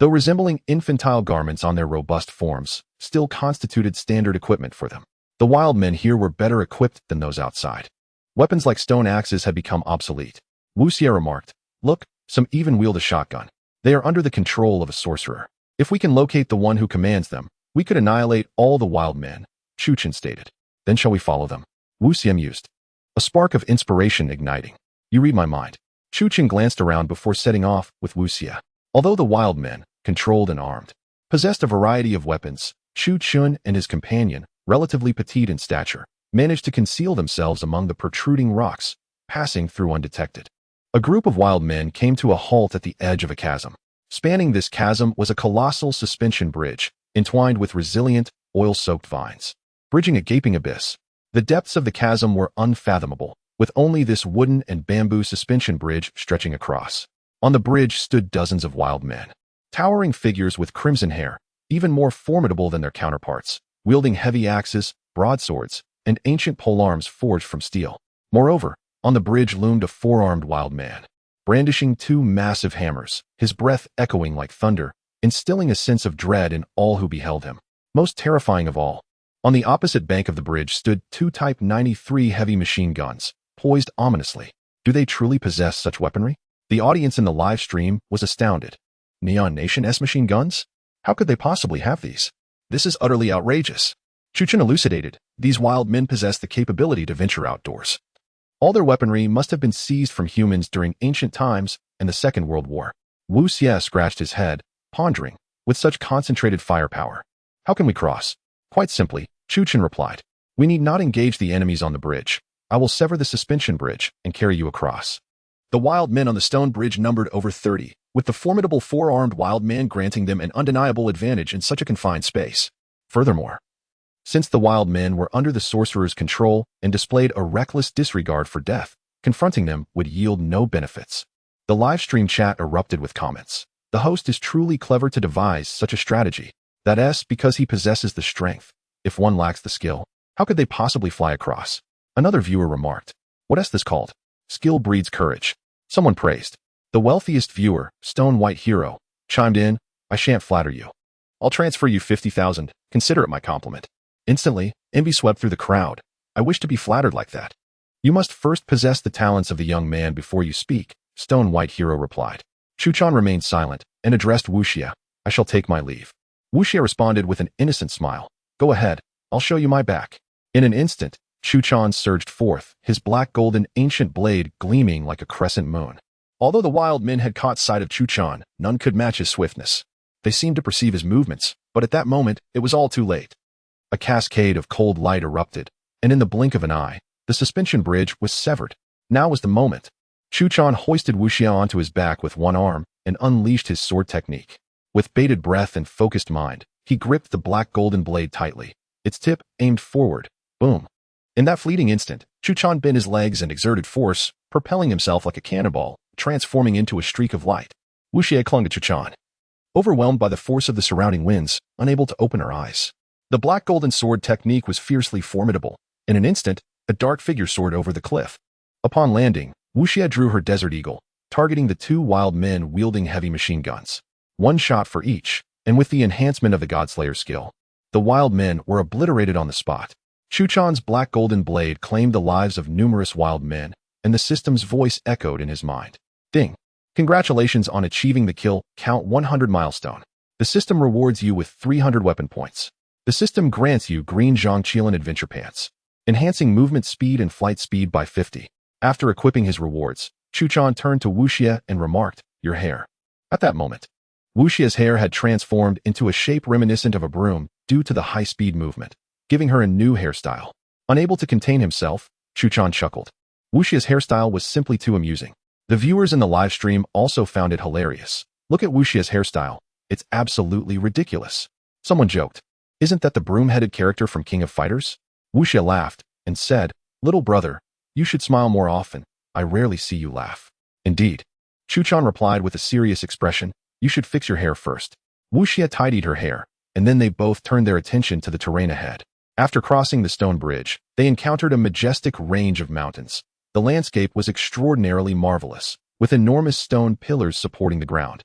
though resembling infantile garments on their robust forms, still constituted standard equipment for them. The wild men here were better equipped than those outside. Weapons like stone axes had become obsolete. Wu Xie remarked, "Look, some even wield a shotgun. They are under the control of a sorcerer. If we can locate the one who commands them, we could annihilate all the wild men," Chu Chun stated. "Then shall we follow them?" Wu Xie mused, a spark of inspiration igniting. "You read my mind." Chu Chun glanced around before setting off with Wu Xie. Although the wild men, controlled and armed, possessed a variety of weapons, Chu Chun and his companion, relatively petite in stature, managed to conceal themselves among the protruding rocks, passing through undetected. A group of wild men came to a halt at the edge of a chasm. Spanning this chasm was a colossal suspension bridge, entwined with resilient, oil-soaked vines. Bridging a gaping abyss, the depths of the chasm were unfathomable, with only this wooden and bamboo suspension bridge stretching across. On the bridge stood dozens of wild men, towering figures with crimson hair, even more formidable than their counterparts, wielding heavy axes, broadswords, and ancient polearms forged from steel. Moreover, on the bridge loomed a four-armed wild man, brandishing two massive hammers, his breath echoing like thunder, instilling a sense of dread in all who beheld him. Most terrifying of all, on the opposite bank of the bridge stood two Type 93 heavy machine guns, poised ominously. Do they truly possess such weaponry? The audience in the live stream was astounded. Neon Nation-S machine guns? How could they possibly have these? This is utterly outrageous. Chu Chun elucidated, these wild men possess the capability to venture outdoors. All their weaponry must have been seized from humans during ancient times and the Second World War. Wu Xie scratched his head, pondering, with such concentrated firepower. How can we cross? Quite simply, Chu Chun replied. We need not engage the enemies on the bridge. I will sever the suspension bridge and carry you across. The wild men on the stone bridge numbered over 30, with the formidable four-armed wild man granting them an undeniable advantage in such a confined space. Furthermore, since the wild men were under the sorcerer's control and displayed a reckless disregard for death, confronting them would yield no benefits. The live stream chat erupted with comments. The host is truly clever to devise such a strategy. That's because he possesses the strength. If one lacks the skill, how could they possibly fly across? Another viewer remarked, what is this called? Skill breeds courage. Someone praised. The wealthiest viewer, Stone White Hero, chimed in, I shan't flatter you. I'll transfer you 50,000, consider it my compliment. Instantly, envy swept through the crowd. I wish to be flattered like that. You must first possess the talents of the young man before you speak, Stone White Hero replied. Chu Chun remained silent and addressed Wu Xie. I shall take my leave. Wu Xie responded with an innocent smile. Go ahead, I'll show you my back. In an instant, Chu Chun surged forth, his black golden ancient blade gleaming like a crescent moon. Although the wild men had caught sight of Chu Chun, none could match his swiftness. They seemed to perceive his movements, but at that moment, it was all too late. A cascade of cold light erupted, and in the blink of an eye, the suspension bridge was severed. Now was the moment. Chu Chun hoisted Wu Xie onto his back with one arm and unleashed his sword technique. With bated breath and focused mind, he gripped the black golden blade tightly, its tip aimed forward. Boom. In that fleeting instant, Chu Chun bent his legs and exerted force, propelling himself like a cannonball, transforming into a streak of light. Wu Xie clung to Chu Chun, overwhelmed by the force of the surrounding winds, unable to open her eyes. The black golden sword technique was fiercely formidable. In an instant, a dark figure soared over the cliff. Upon landing, Wu Xie drew her Desert Eagle, targeting the two wild men wielding heavy machine guns. One shot for each, and with the enhancement of the Godslayer skill, the wild men were obliterated on the spot. Chuchan's black golden blade claimed the lives of numerous wild men, and the system's voice echoed in his mind. Ding! Congratulations on achieving the kill count 100 milestone. The system rewards you with 300 weapon points. The system grants you green Zhang Qiling adventure pants, enhancing movement speed and flight speed by 50. After equipping his rewards, Chuchan turned to Wu Xie and remarked, "Your hair." At that moment, Wu Xie's hair had transformed into a shape reminiscent of a broom due to the high-speed movement, giving her a new hairstyle. Unable to contain himself, Chuchan chuckled. Wu Xie's hairstyle was simply too amusing. The viewers in the live stream also found it hilarious. Look at Wu Xie's hairstyle. It's absolutely ridiculous. Someone joked, "Isn't that the broom-headed character from King of Fighters?" Wu Xie laughed and said, "Little brother, you should smile more often. I rarely see you laugh." Indeed. Chuchan replied with a serious expression, "You should fix your hair first." Wu Xie tidied her hair, and then they both turned their attention to the terrain ahead. After crossing the stone bridge, they encountered a majestic range of mountains. The landscape was extraordinarily marvelous, with enormous stone pillars supporting the ground,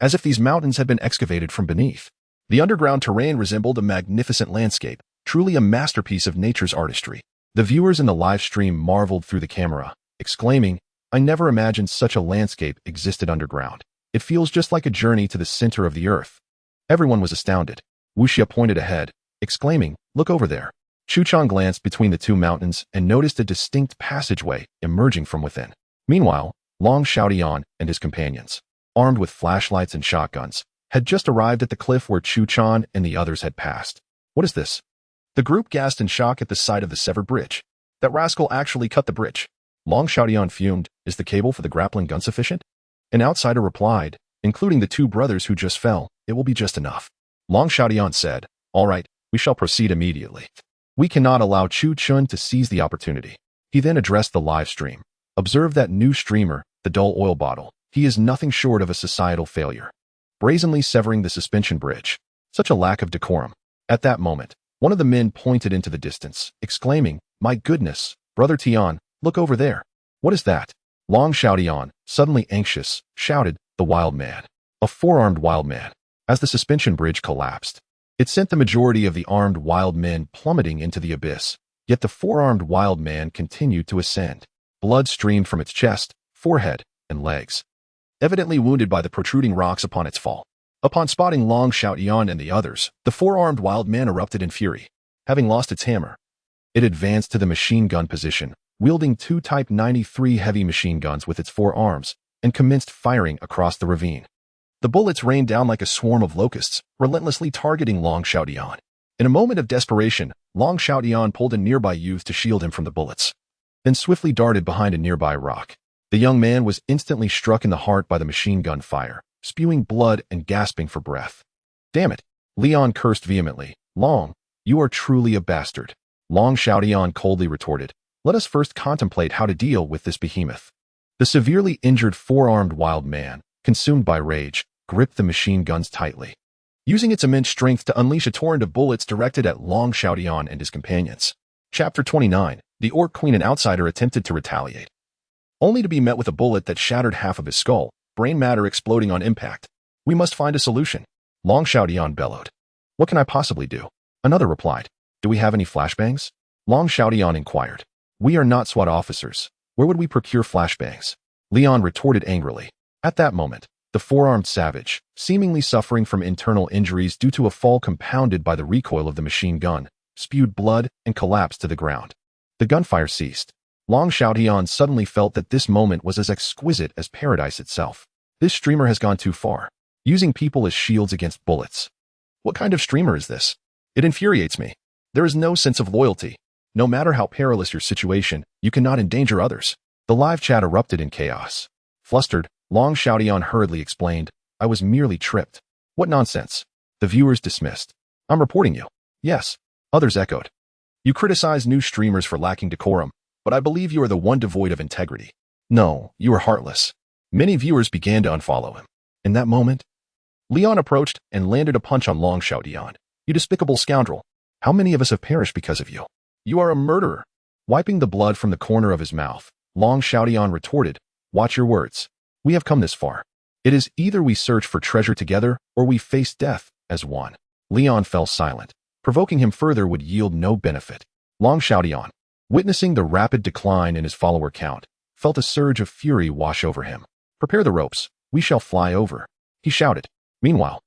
as if these mountains had been excavated from beneath. The underground terrain resembled a magnificent landscape, truly a masterpiece of nature's artistry. The viewers in the live stream marveled through the camera, exclaiming, "I never imagined such a landscape existed underground. It feels just like a journey to the center of the earth." Everyone was astounded. Wu Xie pointed ahead, exclaiming, "Look over there." Chuchan glanced between the two mountains and noticed a distinct passageway emerging from within. Meanwhile, Long Xiaodian and his companions, armed with flashlights and shotguns, had just arrived at the cliff where Chuchan and the others had passed. "What is this?" The group gasped in shock at the sight of the severed bridge. That rascal actually cut the bridge. Long Xiaodian fumed, "Is the cable for the grappling gun sufficient?" An outsider replied, "Including the two brothers who just fell, it will be just enough." Long Xiaodian said, "All right, we shall proceed immediately. We cannot allow Chu Chun to seize the opportunity." He then addressed the live stream. "Observe that new streamer, the dull oil bottle. He is nothing short of a societal failure, brazenly severing the suspension bridge. Such a lack of decorum." At that moment, one of the men pointed into the distance, exclaiming, "My goodness, Brother Tian, look over there." "What is that?" Long Xiaodian, suddenly anxious, shouted, "The wild man." A four-armed wild man. As the suspension bridge collapsed, it sent the majority of the armed wild men plummeting into the abyss. Yet the four-armed wild man continued to ascend. Blood streamed from its chest, forehead, and legs, evidently wounded by the protruding rocks upon its fall. Upon spotting Long Xiaodian and the others, the four-armed wild man erupted in fury. Having lost its hammer, it advanced to the machine gun position, wielding two Type 93 heavy machine guns with its four arms, and commenced firing across the ravine. The bullets rained down like a swarm of locusts, relentlessly targeting Long Xiaodian. In a moment of desperation, Long Xiaodian pulled a nearby youth to shield him from the bullets, then swiftly darted behind a nearby rock. The young man was instantly struck in the heart by the machine gun fire, spewing blood and gasping for breath. "Damn it!" Leon cursed vehemently. "Long, you are truly a bastard." Long Xiaodian coldly retorted, "Let us first contemplate how to deal with this behemoth." The severely injured four-armed wild man, consumed by rage, gripped the machine guns tightly, using its immense strength to unleash a torrent of bullets directed at Long Xiaodian and his companions. Chapter 29. The Orc Queen and Outsider attempted to retaliate, only to be met with a bullet that shattered half of his skull, brain matter exploding on impact. "We must find a solution," Long Xiaodian bellowed. "What can I possibly do?" Another replied. "Do we have any flashbangs?" Long Xiaodian inquired. "We are not SWAT officers. Where would we procure flashbangs?" Leon retorted angrily. At that moment, the four-armed savage, seemingly suffering from internal injuries due to a fall compounded by the recoil of the machine gun, spewed blood and collapsed to the ground. The gunfire ceased. Long Xiaodian suddenly felt that this moment was as exquisite as paradise itself. This streamer has gone too far, using people as shields against bullets. What kind of streamer is this? It infuriates me. There is no sense of loyalty. No matter how perilous your situation, you cannot endanger others. The live chat erupted in chaos. Flustered, Long Xiaodian hurriedly explained, "I was merely tripped." "What nonsense." The viewers dismissed. "I'm reporting you." "Yes." Others echoed. "You criticize new streamers for lacking decorum, but I believe you are the one devoid of integrity." "No, you are heartless." Many viewers began to unfollow him. In that moment, Leon approached and landed a punch on Long Xiaodian. "You despicable scoundrel. How many of us have perished because of you? You are a murderer." Wiping the blood from the corner of his mouth, Long Xiaodian retorted, "Watch your words. We have come this far. It is either we search for treasure together or we face death as one." Leon fell silent. Provoking him further would yield no benefit. Long Xiaodian, witnessing the rapid decline in his follower count, felt a surge of fury wash over him. "Prepare the ropes. We shall fly over," he shouted. Meanwhile,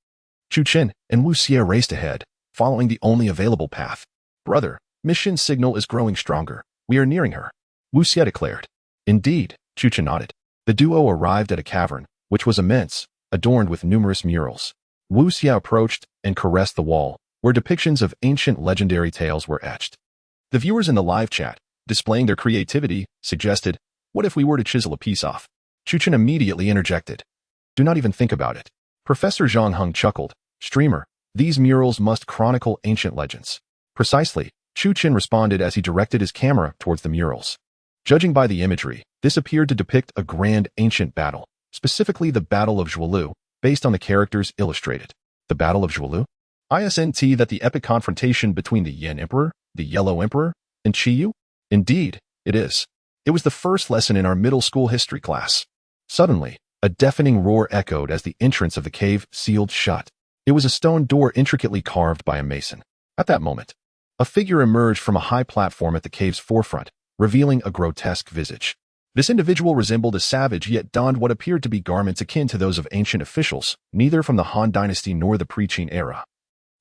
Chu Qin and Wu Xie raced ahead, following the only available path. "Brother, Mission signal is growing stronger. We are nearing her," Wu Xie declared. "Indeed," Chu Qin nodded. The duo arrived at a cavern, which was immense, adorned with numerous murals. Wu Xie approached and caressed the wall, where depictions of ancient legendary tales were etched. The viewers in the live chat, displaying their creativity, suggested, "What if we were to chisel a piece off?" Chu Qin immediately interjected, "Do not even think about it." Professor Zhang Hung chuckled, "Streamer, these murals must chronicle ancient legends." "Precisely," Chu Qin responded as he directed his camera towards the murals. Judging by the imagery, this appeared to depict a grand ancient battle, specifically the Battle of Zhuolu, based on the characters illustrated. The Battle of Zhuolu? Isn't that the epic confrontation between the Yan Emperor, the Yellow Emperor, and Qiyu? Indeed, it is. It was the first lesson in our middle school history class. Suddenly, a deafening roar echoed as the entrance of the cave sealed shut. It was a stone door intricately carved by a mason. At that moment, a figure emerged from a high platform at the cave's forefront, revealing a grotesque visage. This individual resembled a savage yet donned what appeared to be garments akin to those of ancient officials, neither from the Han dynasty nor the pre-Qin era,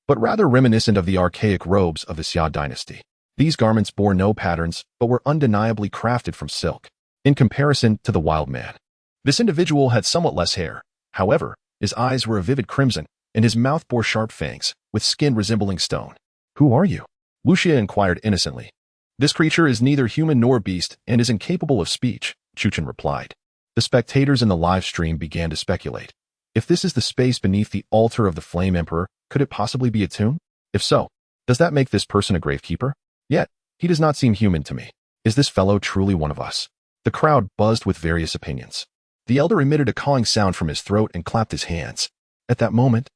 but rather reminiscent of the archaic robes of the Xia dynasty. These garments bore no patterns, but were undeniably crafted from silk. In comparison to the wild man, this individual had somewhat less hair. However, his eyes were a vivid crimson, and his mouth bore sharp fangs, with skin resembling stone. "Who are you?" Wu Xie inquired innocently. "This creature is neither human nor beast and is incapable of speech," Chu Qin replied. The spectators in the live stream began to speculate. If this is the space beneath the altar of the Flame Emperor, could it possibly be a tomb? If so, does that make this person a gravekeeper? Yet, he does not seem human to me. Is this fellow truly one of us? The crowd buzzed with various opinions. The elder emitted a cawing sound from his throat and clapped his hands. At that moment,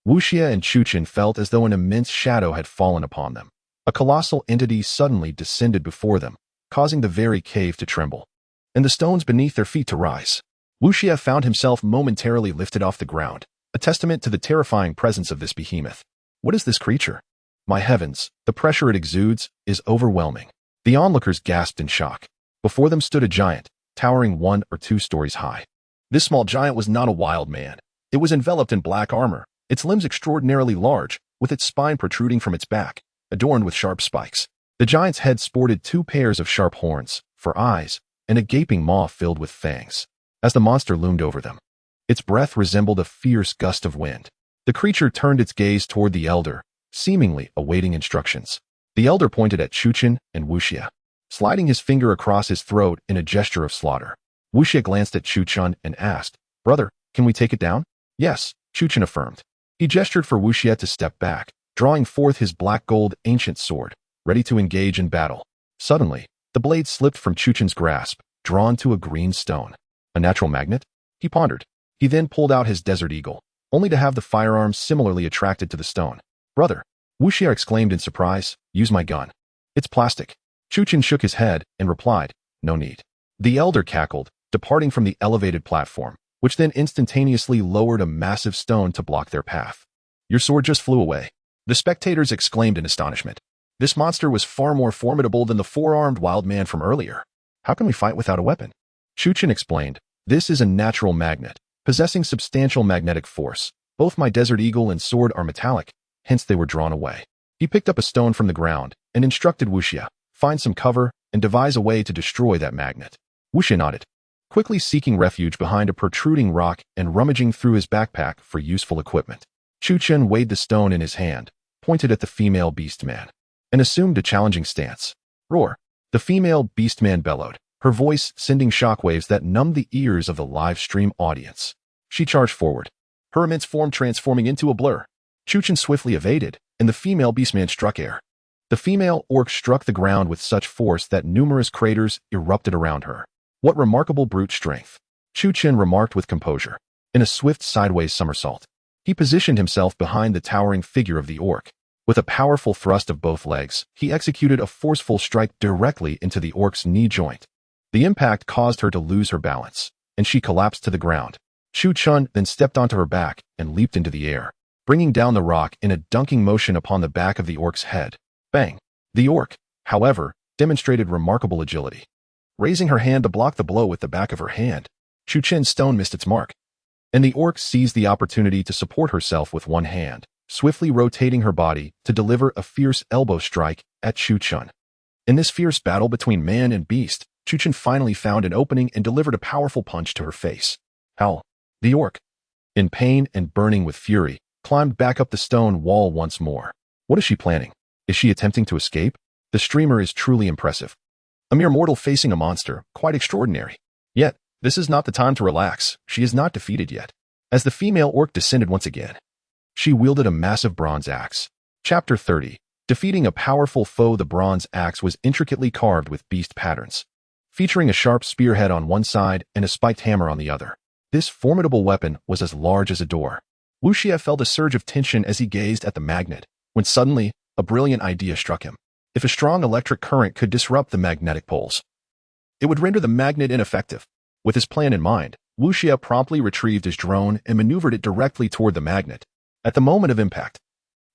Wu Xie and Chu Qin felt as though an immense shadow had fallen upon them. A colossal entity suddenly descended before them, causing the very cave to tremble, and the stones beneath their feet to rise. Wu Xie found himself momentarily lifted off the ground, a testament to the terrifying presence of this behemoth. What is this creature? My heavens, the pressure it exudes is overwhelming. The onlookers gasped in shock. Before them stood a giant, towering 1 or 2 stories high. This small giant was not a wild man. It was enveloped in black armor, its limbs extraordinarily large, with its spine protruding from its back, adorned with sharp spikes. The giant's head sported 2 pairs of sharp horns, for eyes, and a gaping maw filled with fangs. As the monster loomed over them, its breath resembled a fierce gust of wind. The creature turned its gaze toward the elder, seemingly awaiting instructions. The elder pointed at Chu Qin and Wu Xie, sliding his finger across his throat in a gesture of slaughter. Wu Xie glanced at Chu Qin and asked, "Brother, can we take it down?" "Yes," Chu Qin affirmed. He gestured for Wu Xie to step back, drawing forth his black gold ancient sword, ready to engage in battle. Suddenly, the blade slipped from Chu Qin's grasp, drawn to a green stone. A natural magnet? He pondered. He then pulled out his Desert Eagle, only to have the firearm similarly attracted to the stone. "Brother," Wu Xie exclaimed in surprise, "use my gun. It's plastic." Chu Qin shook his head and replied, "No need." The elder cackled, departing from the elevated platform, which then instantaneously lowered a massive stone to block their path. "Your sword just flew away." The spectators exclaimed in astonishment. This monster was far more formidable than the 4-armed wild man from earlier. "How can we fight without a weapon?" Chu Qin explained, "This is a natural magnet, possessing substantial magnetic force. Both my Desert Eagle and sword are metallic, hence they were drawn away." He picked up a stone from the ground and instructed Wu Xie, "Find some cover and devise a way to destroy that magnet." Wu Xie nodded, quickly seeking refuge behind a protruding rock and rummaging through his backpack for useful equipment. Chu Qin weighed the stone in his hand, pointed at the female beastman, and assumed a challenging stance. "Roar!" The female beastman bellowed, her voice sending shockwaves that numbed the ears of the live stream audience. She charged forward, her immense form transforming into a blur. Chu Qin swiftly evaded, and the female beastman struck air. The female orc struck the ground with such force that numerous craters erupted around her. "What remarkable brute strength," Chu Qin remarked with composure. In a swift sideways somersault, he positioned himself behind the towering figure of the orc. With a powerful thrust of both legs, he executed a forceful strike directly into the orc's knee joint. The impact caused her to lose her balance, and she collapsed to the ground. Chu Chun then stepped onto her back and leaped into the air, bringing down the rock in a dunking motion upon the back of the orc's head. Bang! The orc, however, demonstrated remarkable agility. Raising her hand to block the blow with the back of her hand, Chu Chin's stone missed its mark, and the orc seized the opportunity to support herself with one hand, swiftly rotating her body to deliver a fierce elbow strike at Chu Chun. In this fierce battle between man and beast, Chu Chun finally found an opening and delivered a powerful punch to her face. Howl! The orc, in pain and burning with fury, climbed back up the stone wall once more. What is she planning? Is she attempting to escape? The streamer is truly impressive. A mere mortal facing a monster, quite extraordinary. Yet, this is not the time to relax. She is not defeated yet. As the female orc descended once again, she wielded a massive bronze axe. Chapter 30. Defeating a powerful foe. The bronze axe was intricately carved with beast patterns, featuring a sharp spearhead on one side and a spiked hammer on the other. This formidable weapon was as large as a door. Wu Xie felt a surge of tension as he gazed at the magnet, when suddenly, a brilliant idea struck him. If a strong electric current could disrupt the magnetic poles, it would render the magnet ineffective. With his plan in mind, Wu Xie promptly retrieved his drone and maneuvered it directly toward the magnet. At the moment of impact,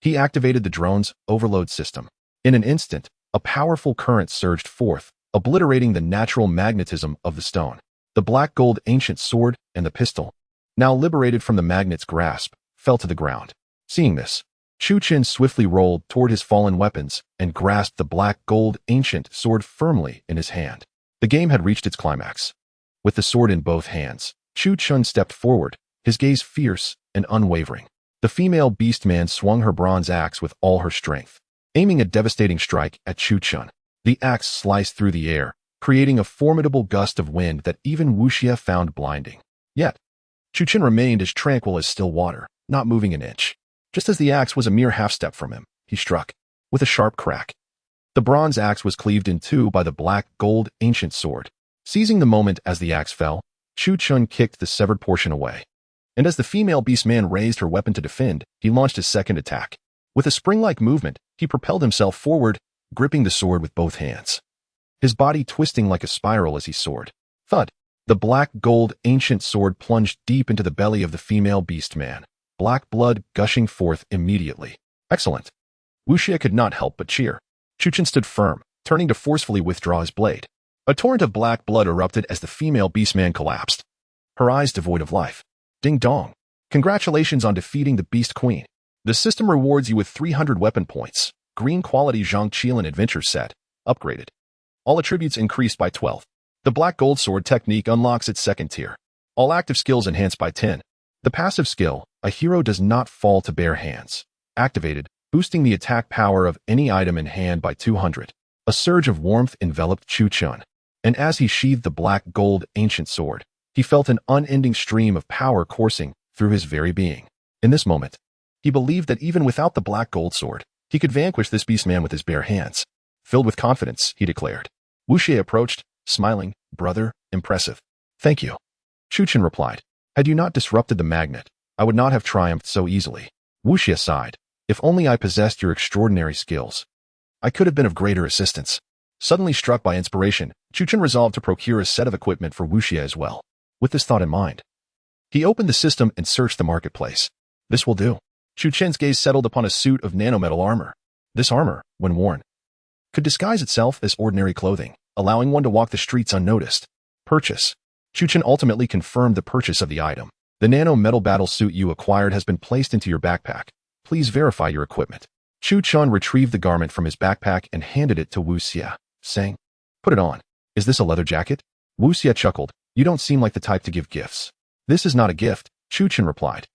he activated the drone's overload system. In an instant, a powerful current surged forth, obliterating the natural magnetism of the stone. The black gold ancient sword and the pistol, now liberated from the magnet's grasp, fell to the ground. Seeing this, Chu Chin swiftly rolled toward his fallen weapons and grasped the black gold ancient sword firmly in his hand. The game had reached its climax. With the sword in both hands, Chu Chun stepped forward, his gaze fierce and unwavering. The female beastman swung her bronze axe with all her strength, aiming a devastating strike at Chu Chun. The axe sliced through the air, creating a formidable gust of wind that even Wu Xie found blinding. Yet, Chu Chin remained as tranquil as still water, not moving an inch. Just as the axe was a mere half-step from him, he struck, with a sharp crack. The bronze axe was cleaved in two by the black gold ancient sword. Seizing the moment as the axe fell, Chu Chun kicked the severed portion away. And as the female beastman raised her weapon to defend, he launched his second attack. With a spring-like movement, he propelled himself forward, gripping the sword with both hands, his body twisting like a spiral as he soared. Thud! The black gold ancient sword plunged deep into the belly of the female beastman, black blood gushing forth immediately. Excellent! Wu Xie could not help but cheer. Chu Chin stood firm, turning to forcefully withdraw his blade. A torrent of black blood erupted as the female beastman collapsed, her eyes devoid of life. Ding dong! Congratulations on defeating the Beast Queen. The system rewards you with 300 weapon points. Green quality Zhang Qiling adventure set. Upgraded. All attributes increased by 12. The black gold sword technique unlocks its second tier. All active skills enhanced by 10. The passive skill, a hero does not fall to bare hands. Activated, boosting the attack power of any item in hand by 200. A surge of warmth enveloped Chu Chun, and as he sheathed the black gold ancient sword, he felt an unending stream of power coursing through his very being. In this moment, he believed that even without the black gold sword, he could vanquish this beastman with his bare hands. Filled with confidence, he declared. Wu Xie approached, smiling. Brother, impressive. Thank you. Chu Chin replied. Had you not disrupted the magnet, I would not have triumphed so easily. Wu Xie sighed. If only I possessed your extraordinary skills, I could have been of greater assistance. Suddenly struck by inspiration, Chu Chin resolved to procure a set of equipment for Wu Xie as well. With this thought in mind, he opened the system and searched the marketplace. This will do. Chu Chin's gaze settled upon a suit of nanometal armor. This armor, when worn, could disguise itself as ordinary clothing, allowing one to walk the streets unnoticed. Purchase. Chu Chin ultimately confirmed the purchase of the item. The nano-metal battle suit you acquired has been placed into your backpack. Please verify your equipment. Chu Chun retrieved the garment from his backpack and handed it to Wu Xie, saying, Put it on. Is this a leather jacket? Wu Xie chuckled. You don't seem like the type to give gifts. This is not a gift, Chu Chin replied.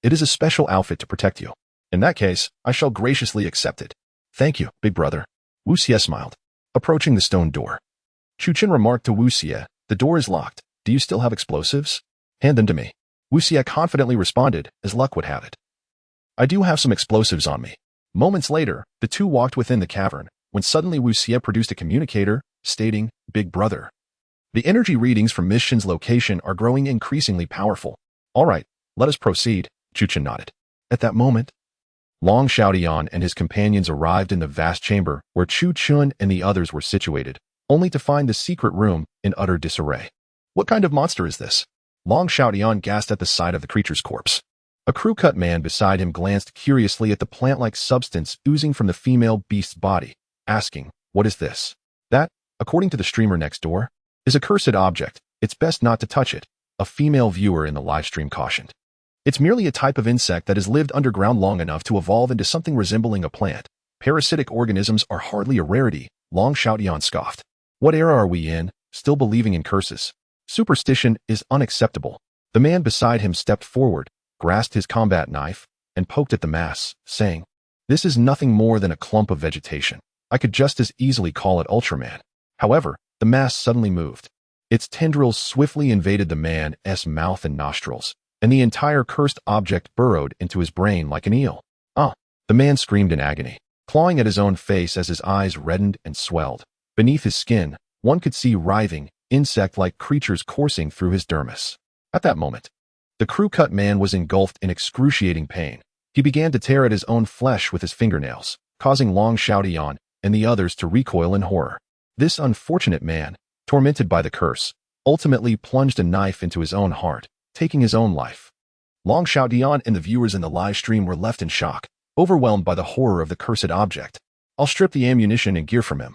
It is a special outfit to protect you. In that case, I shall graciously accept it. Thank you, big brother. Wu Xie smiled. Approaching the stone door, Chu Chin remarked to Wu Xie, the door is locked. Do you still have explosives? Hand them to me. Wu Xie confidently responded, as luck would have it. I do have some explosives on me. Moments later, the two walked within the cavern, when suddenly Wu Xie produced a communicator, stating, Big brother. The energy readings from Miss Shin's location are growing increasingly powerful. All right, let us proceed, Chu Chin nodded. At that moment, Long Xiaodian and his companions arrived in the vast chamber where Chu Chun and the others were situated, only to find the secret room in utter disarray. What kind of monster is this? Long Xiaodian gasped at the sight of the creature's corpse. A crew-cut man beside him glanced curiously at the plant-like substance oozing from the female beast's body, asking, "What is this?" "That, according to the streamer next door, is a cursed object. It's best not to touch it," a female viewer in the livestream cautioned. "It's merely a type of insect that has lived underground long enough to evolve into something resembling a plant. Parasitic organisms are hardly a rarity," Long Xiaodian scoffed. "What era are we in, still believing in curses? Superstition is unacceptable." The man beside him stepped forward, grasped his combat knife, and poked at the mass, saying, "This is nothing more than a clump of vegetation. I could just as easily call it Ultraman." However, the mass suddenly moved. Its tendrils swiftly invaded the man's mouth and nostrils, and the entire cursed object burrowed into his brain like an eel. "Ah!" The man screamed in agony, clawing at his own face as his eyes reddened and swelled. Beneath his skin, one could see writhing, insect-like creatures coursing through his dermis. At that moment, the crew-cut man was engulfed in excruciating pain. He began to tear at his own flesh with his fingernails, causing Long Xiaodian and the others to recoil in horror. This unfortunate man, tormented by the curse, ultimately plunged a knife into his own heart, taking his own life. Long Xiaodian and the viewers in the live stream were left in shock, overwhelmed by the horror of the cursed object. "I'll strip the ammunition and gear from him,"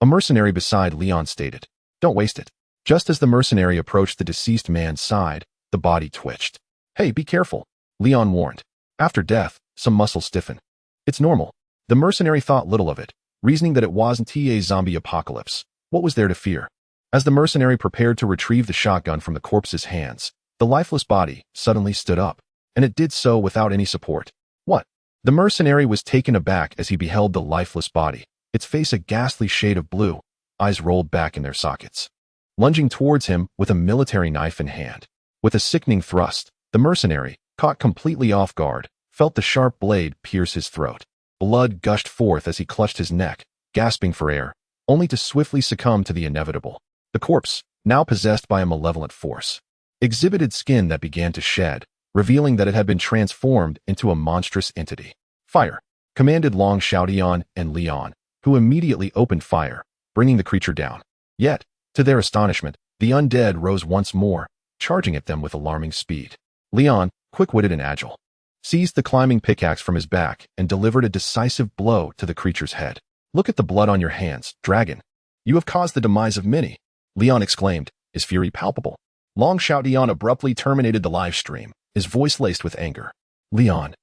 a mercenary beside Leon stated. "Don't waste it." Just as the mercenary approached the deceased man's side, the body twitched. "Hey, be careful," Leon warned. "After death, some muscles stiffen. It's normal." The mercenary thought little of it, reasoning that it wasn't a zombie apocalypse. What was there to fear? As the mercenary prepared to retrieve the shotgun from the corpse's hands, the lifeless body suddenly stood up, and it did so without any support. "What?" The mercenary was taken aback as he beheld the lifeless body, its face a ghastly shade of blue, eyes rolled back in their sockets. Lunging towards him with a military knife in hand. With a sickening thrust, the mercenary, caught completely off guard, felt the sharp blade pierce his throat. Blood gushed forth as he clutched his neck, gasping for air, only to swiftly succumb to the inevitable. The corpse, now possessed by a malevolent force, exhibited skin that began to shed, revealing that it had been transformed into a monstrous entity. "Fire!" commanded Long Xiaodian and Leon, who immediately opened fire, bringing the creature down. Yet, to their astonishment, the undead rose once more, charging at them with alarming speed. Leon, quick-witted and agile, seized the climbing pickaxe from his back and delivered a decisive blow to the creature's head. "Look at the blood on your hands, dragon. You have caused the demise of many," Leon exclaimed, his fury palpable. Long Xiaodian abruptly terminated the live stream, his voice laced with anger. "Leon,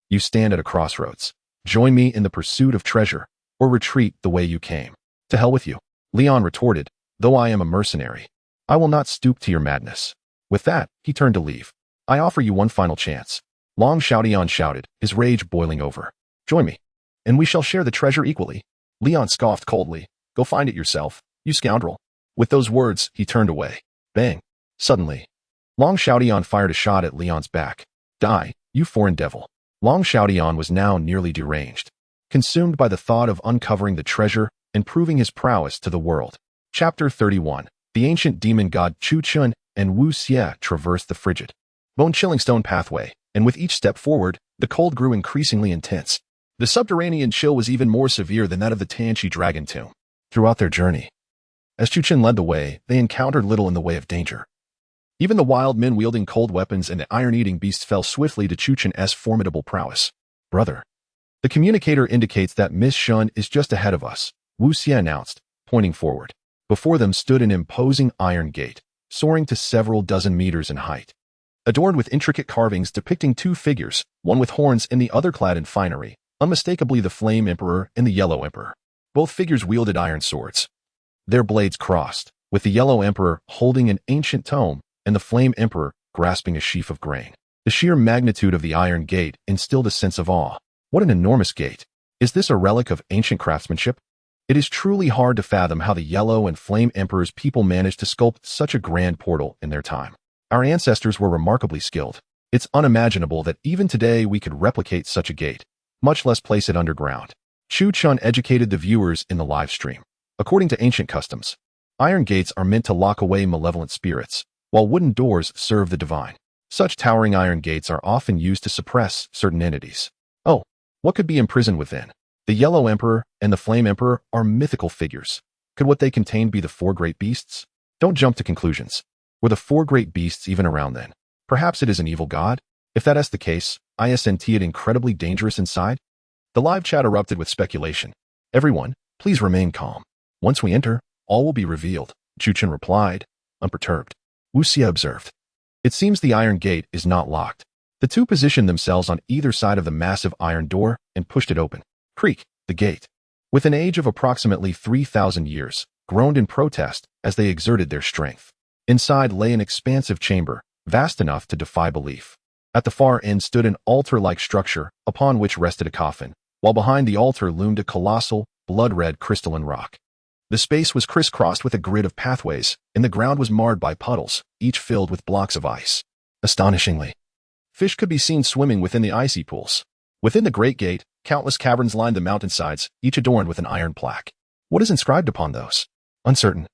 you stand at a crossroads. Join me in the pursuit of treasure, or retreat the way you came." "To hell with you," Leon retorted, "though I am a mercenary. I will not stoop to your madness." With that, he turned to leave. "I offer you one final chance," Long Xiaodian shouted, his rage boiling over. "Join me, and we shall share the treasure equally." Leon scoffed coldly. "Go find it yourself, you scoundrel." With those words, he turned away. Bang! Suddenly, Long Xiaodian fired a shot at Leon's back. "Die, you foreign devil." Long Xiaodian was now nearly deranged, consumed by the thought of uncovering the treasure and proving his prowess to the world. Chapter 31. The ancient demon god Chu-chun and Wu Xie traversed the frigid, bone-chilling stone pathway, and with each step forward, the cold grew increasingly intense. The subterranean chill was even more severe than that of the Tianchi dragon tomb. Throughout their journey, as Chu-chun led the way, they encountered little in the way of danger. Even the wild men wielding cold weapons and the iron-eating beasts fell swiftly to Chu-chun's formidable prowess. "Brother, the communicator indicates that Miss Shun is just ahead of us," Wu Xie announced, pointing forward. Before them stood an imposing iron gate, soaring to several dozen meters in height, adorned with intricate carvings depicting two figures, one with horns and the other clad in finery, unmistakably the Flame Emperor and the Yellow Emperor. Both figures wielded iron swords. Their blades crossed, with the Yellow Emperor holding an ancient tome and the Flame Emperor grasping a sheaf of grain. The sheer magnitude of the iron gate instilled a sense of awe. What an enormous gate! Is this a relic of ancient craftsmanship? It is truly hard to fathom how the Yellow and Flame Emperor's people managed to sculpt such a grand portal in their time. Our ancestors were remarkably skilled. It's unimaginable that even today we could replicate such a gate, much less place it underground. Chu-chun educated the viewers in the live stream. According to ancient customs, iron gates are meant to lock away malevolent spirits, while wooden doors serve the divine. Such towering iron gates are often used to suppress certain entities. Oh, what could be imprisoned within? The Yellow Emperor and the Flame Emperor are mythical figures. Could what they contained be the four great beasts? Don't jump to conclusions. Were the four great beasts even around then? Perhaps it is an evil god? If that is the case, isn't it incredibly dangerous inside? The live chat erupted with speculation. Everyone, please remain calm. Once we enter, all will be revealed, Chu Chen replied, unperturbed. Wu Xie observed. It seems the iron gate is not locked. The two positioned themselves on either side of the massive iron door and pushed it open. Creak, the gate, with an age of approximately 3,000 years, groaned in protest as they exerted their strength. Inside lay an expansive chamber, vast enough to defy belief. At the far end stood an altar-like structure upon which rested a coffin, while behind the altar loomed a colossal, blood-red crystalline rock. The space was crisscrossed with a grid of pathways, and the ground was marred by puddles, each filled with blocks of ice. Astonishingly, fish could be seen swimming within the icy pools. Within the great gate, countless caverns lined the mountainsides, each adorned with an iron plaque. What is inscribed upon those? Uncertain.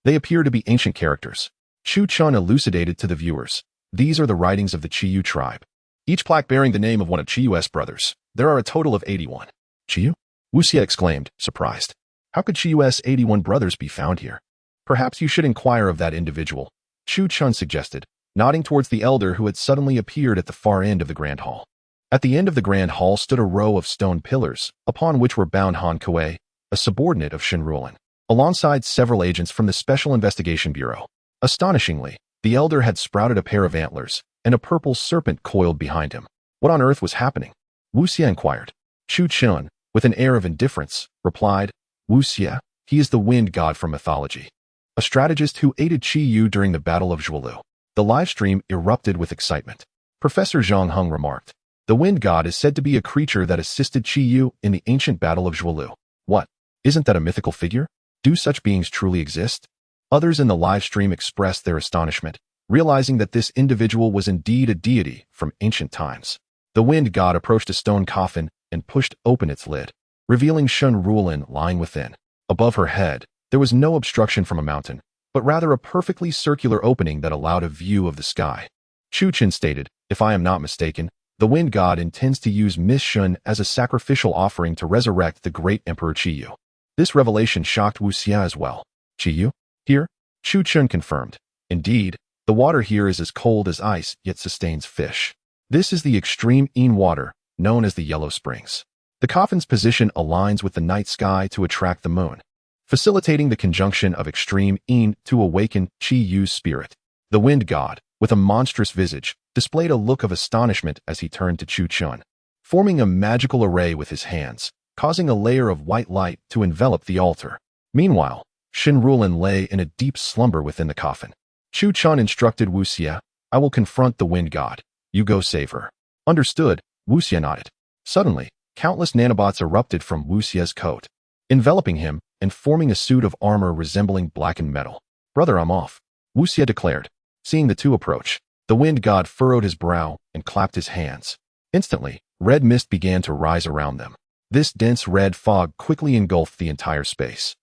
They appear to be ancient characters. Chu Chun elucidated to the viewers. These are the writings of the Qiyu tribe. Each plaque bearing the name of one of Qiyu's brothers. There are a total of 81. Qiyu? Wu Xie exclaimed, surprised. How could Qiyu's 81 brothers be found here? Perhaps you should inquire of that individual, Chu Chun suggested, nodding towards the elder who had suddenly appeared at the far end of the grand hall. At the end of the grand hall stood a row of stone pillars, upon which were bound Han Kuei, a subordinate of Shen Ruolin, alongside several agents from the Special Investigation Bureau. Astonishingly, the elder had sprouted a pair of antlers, and a purple serpent coiled behind him. What on earth was happening? Wu Xie inquired. Chu Chun, with an air of indifference, replied, Wu Xie, he is the wind god from mythology, a strategist who aided Qiyu during the Battle of Zhuolu. The livestream erupted with excitement. Professor Zhang Hung remarked, the wind god is said to be a creature that assisted Qiyu in the ancient Battle of Zhuolu. What? Isn't that a mythical figure? Do such beings truly exist? Others in the livestream expressed their astonishment, realizing that this individual was indeed a deity from ancient times. The wind god approached a stone coffin and pushed open its lid, revealing Shen Ruolin lying within. Above her head, there was no obstruction from a mountain, but rather a perfectly circular opening that allowed a view of the sky. Chu Chen stated, if I am not mistaken, the wind god intends to use Miss Shun as a sacrificial offering to resurrect the great Emperor Qiyu. This revelation shocked Wu Xie as well. Qiyu? Here? Chu Chen confirmed. Indeed, the water here is as cold as ice, yet sustains fish. This is the extreme Yin water, known as the Yellow Springs. The coffin's position aligns with the night sky to attract the moon, facilitating the conjunction of extreme Yin to awaken Qiyu's spirit. The wind god, with a monstrous visage, displayed a look of astonishment as he turned to Chu Chun, forming a magical array with his hands, causing a layer of white light to envelop the altar. Meanwhile, Shen Ruolin lay in a deep slumber within the coffin. Chu Chun instructed Wu Xie, I will confront the wind god. You go save her. Understood, Wu Xie nodded. Suddenly, countless nanobots erupted from Wu Xie's coat, enveloping him and forming a suit of armor resembling blackened metal. Brother, I'm off, Wu Xie declared. Seeing the two approach, the wind god furrowed his brow and clapped his hands. Instantly, red mist began to rise around them. This dense red fog quickly engulfed the entire space,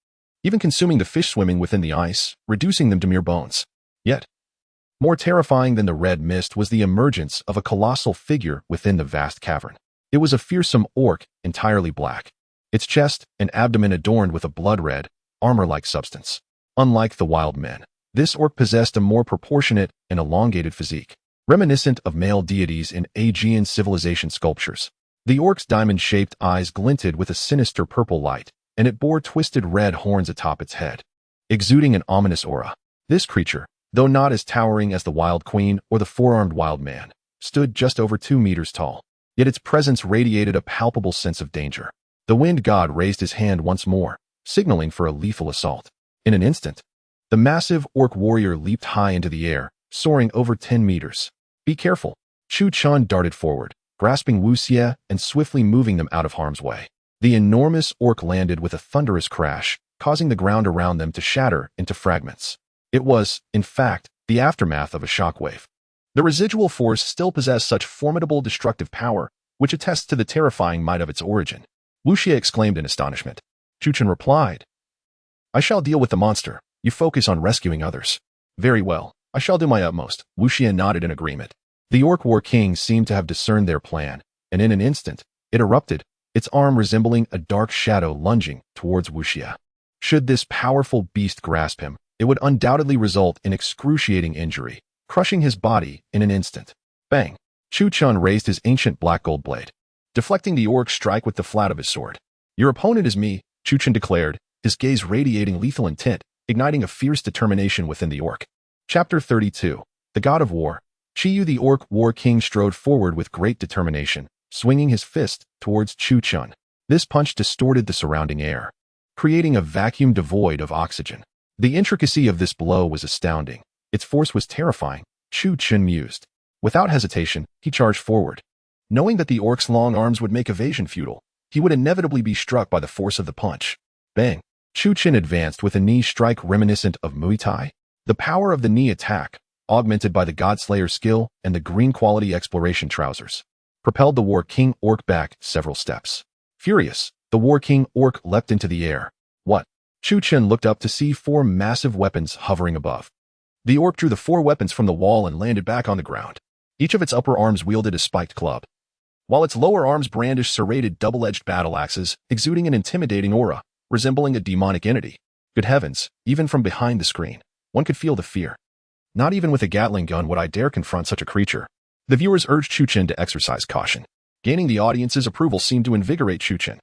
even consuming the fish swimming within the ice, reducing them to mere bones. Yet, more terrifying than the red mist was the emergence of a colossal figure within the vast cavern. It was a fearsome orc, entirely black, its chest and abdomen adorned with a blood-red, armor-like substance. Unlike the wild men, this orc possessed a more proportionate and elongated physique, reminiscent of male deities in Aegean civilization sculptures. The orc's diamond-shaped eyes glinted with a sinister purple light, and it bore twisted red horns atop its head, exuding an ominous aura. This creature, though not as towering as the Wild Queen or the four-armed wild man, stood just over 2 meters tall, yet its presence radiated a palpable sense of danger. The wind god raised his hand once more, signaling for a lethal assault. In an instant, the massive orc warrior leaped high into the air, soaring over 10 meters. Be careful, Chu Chun darted forward, grasping Wu Xie and swiftly moving them out of harm's way. The enormous orc landed with a thunderous crash, causing the ground around them to shatter into fragments. It was, in fact, the aftermath of a shockwave. The residual force still possessed such formidable destructive power, which attests to the terrifying might of its origin. Wu Xie exclaimed in astonishment. Chu Chun replied, I shall deal with the monster. You focus on rescuing others. Very well, I shall do my utmost. Wu Xie nodded in agreement. The Orc War King seemed to have discerned their plan, and in an instant, it erupted, its arm resembling a dark shadow lunging towards Wu Xie. Should this powerful beast grasp him, it would undoubtedly result in excruciating injury, crushing his body in an instant. Bang! Chu Chun raised his ancient black gold blade, deflecting the orc's strike with the flat of his sword. Your opponent is me, Chu Chun declared, his gaze radiating lethal intent, igniting a fierce determination within the orc. Chapter 32. The God of War. Chi the orc war king strode forward with great determination, swinging his fist towards Chu Chun. This punch distorted the surrounding air, creating a vacuum devoid of oxygen. The intricacy of this blow was astounding. Its force was terrifying, Chu Chun mused. Without hesitation, he charged forward. Knowing that the orc's long arms would make evasion futile, he would inevitably be struck by the force of the punch. Bang! Chu Chun advanced with a knee strike reminiscent of Muay Thai. The power of the knee attack, augmented by the Godslayer skill and the green quality exploration trousers, propelled the War King orc back several steps. Furious, the War King orc leapt into the air. What? Chu Chun looked up to see 4 massive weapons hovering above. The orc drew the 4 weapons from the wall and landed back on the ground. Each of its upper arms wielded a spiked club, while its lower arms brandished serrated double-edged battle axes, exuding an intimidating aura, resembling a demonic entity. Good heavens, even from behind the screen, one could feel the fear. Not even with a Gatling gun would I dare confront such a creature. The viewers urged Chu Chun to exercise caution. Gaining the audience's approval seemed to invigorate Chu Chun.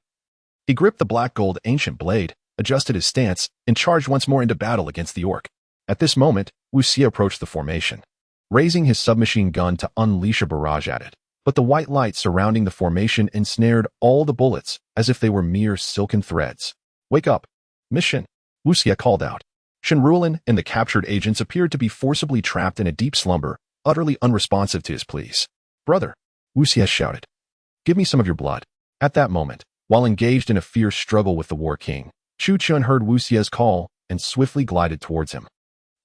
He gripped the black gold ancient blade, adjusted his stance, and charged once more into battle against the orc. At this moment, Wu Xie approached the formation, raising his submachine gun to unleash a barrage at it. But the white light surrounding the formation ensnared all the bullets as if they were mere silken threads. Wake up, Miss Shen, Wu Xie called out. Shen Ruolin and the captured agents appeared to be forcibly trapped in a deep slumber, utterly unresponsive to his pleas. Brother, Wu Xie shouted, give me some of your blood. At that moment, while engaged in a fierce struggle with the War King, Chu Chun heard Wu Xie's call and swiftly glided towards him.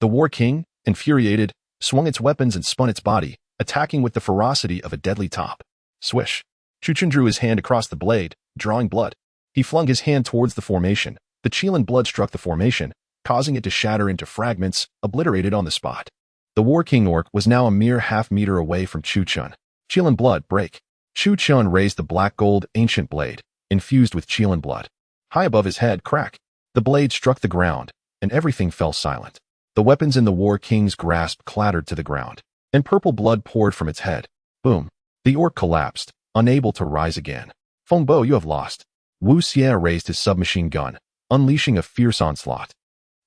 The War King, infuriated, swung its weapons and spun its body, attacking with the ferocity of a deadly top. Swish. Chu Chun drew his hand across the blade, drawing blood. He flung his hand towards the formation. The Qiling blood struck the formation, causing it to shatter into fragments, obliterated on the spot. The War King orc was now a mere half-meter away from Chu Chun. Qiling blood, break. Chu Chun raised the black gold ancient blade, infused with Qiling blood. High above his head, crack. The blade struck the ground, and everything fell silent. The weapons in the War King's grasp clattered to the ground, and purple blood poured from its head. Boom. The orc collapsed, unable to rise again. Feng Bo, you have lost. Wu Xie raised his submachine gun, unleashing a fierce onslaught.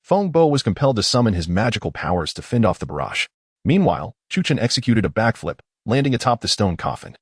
Feng Bo was compelled to summon his magical powers to fend off the barrage. Meanwhile, Chu Chun executed a backflip, landing atop the stone coffin.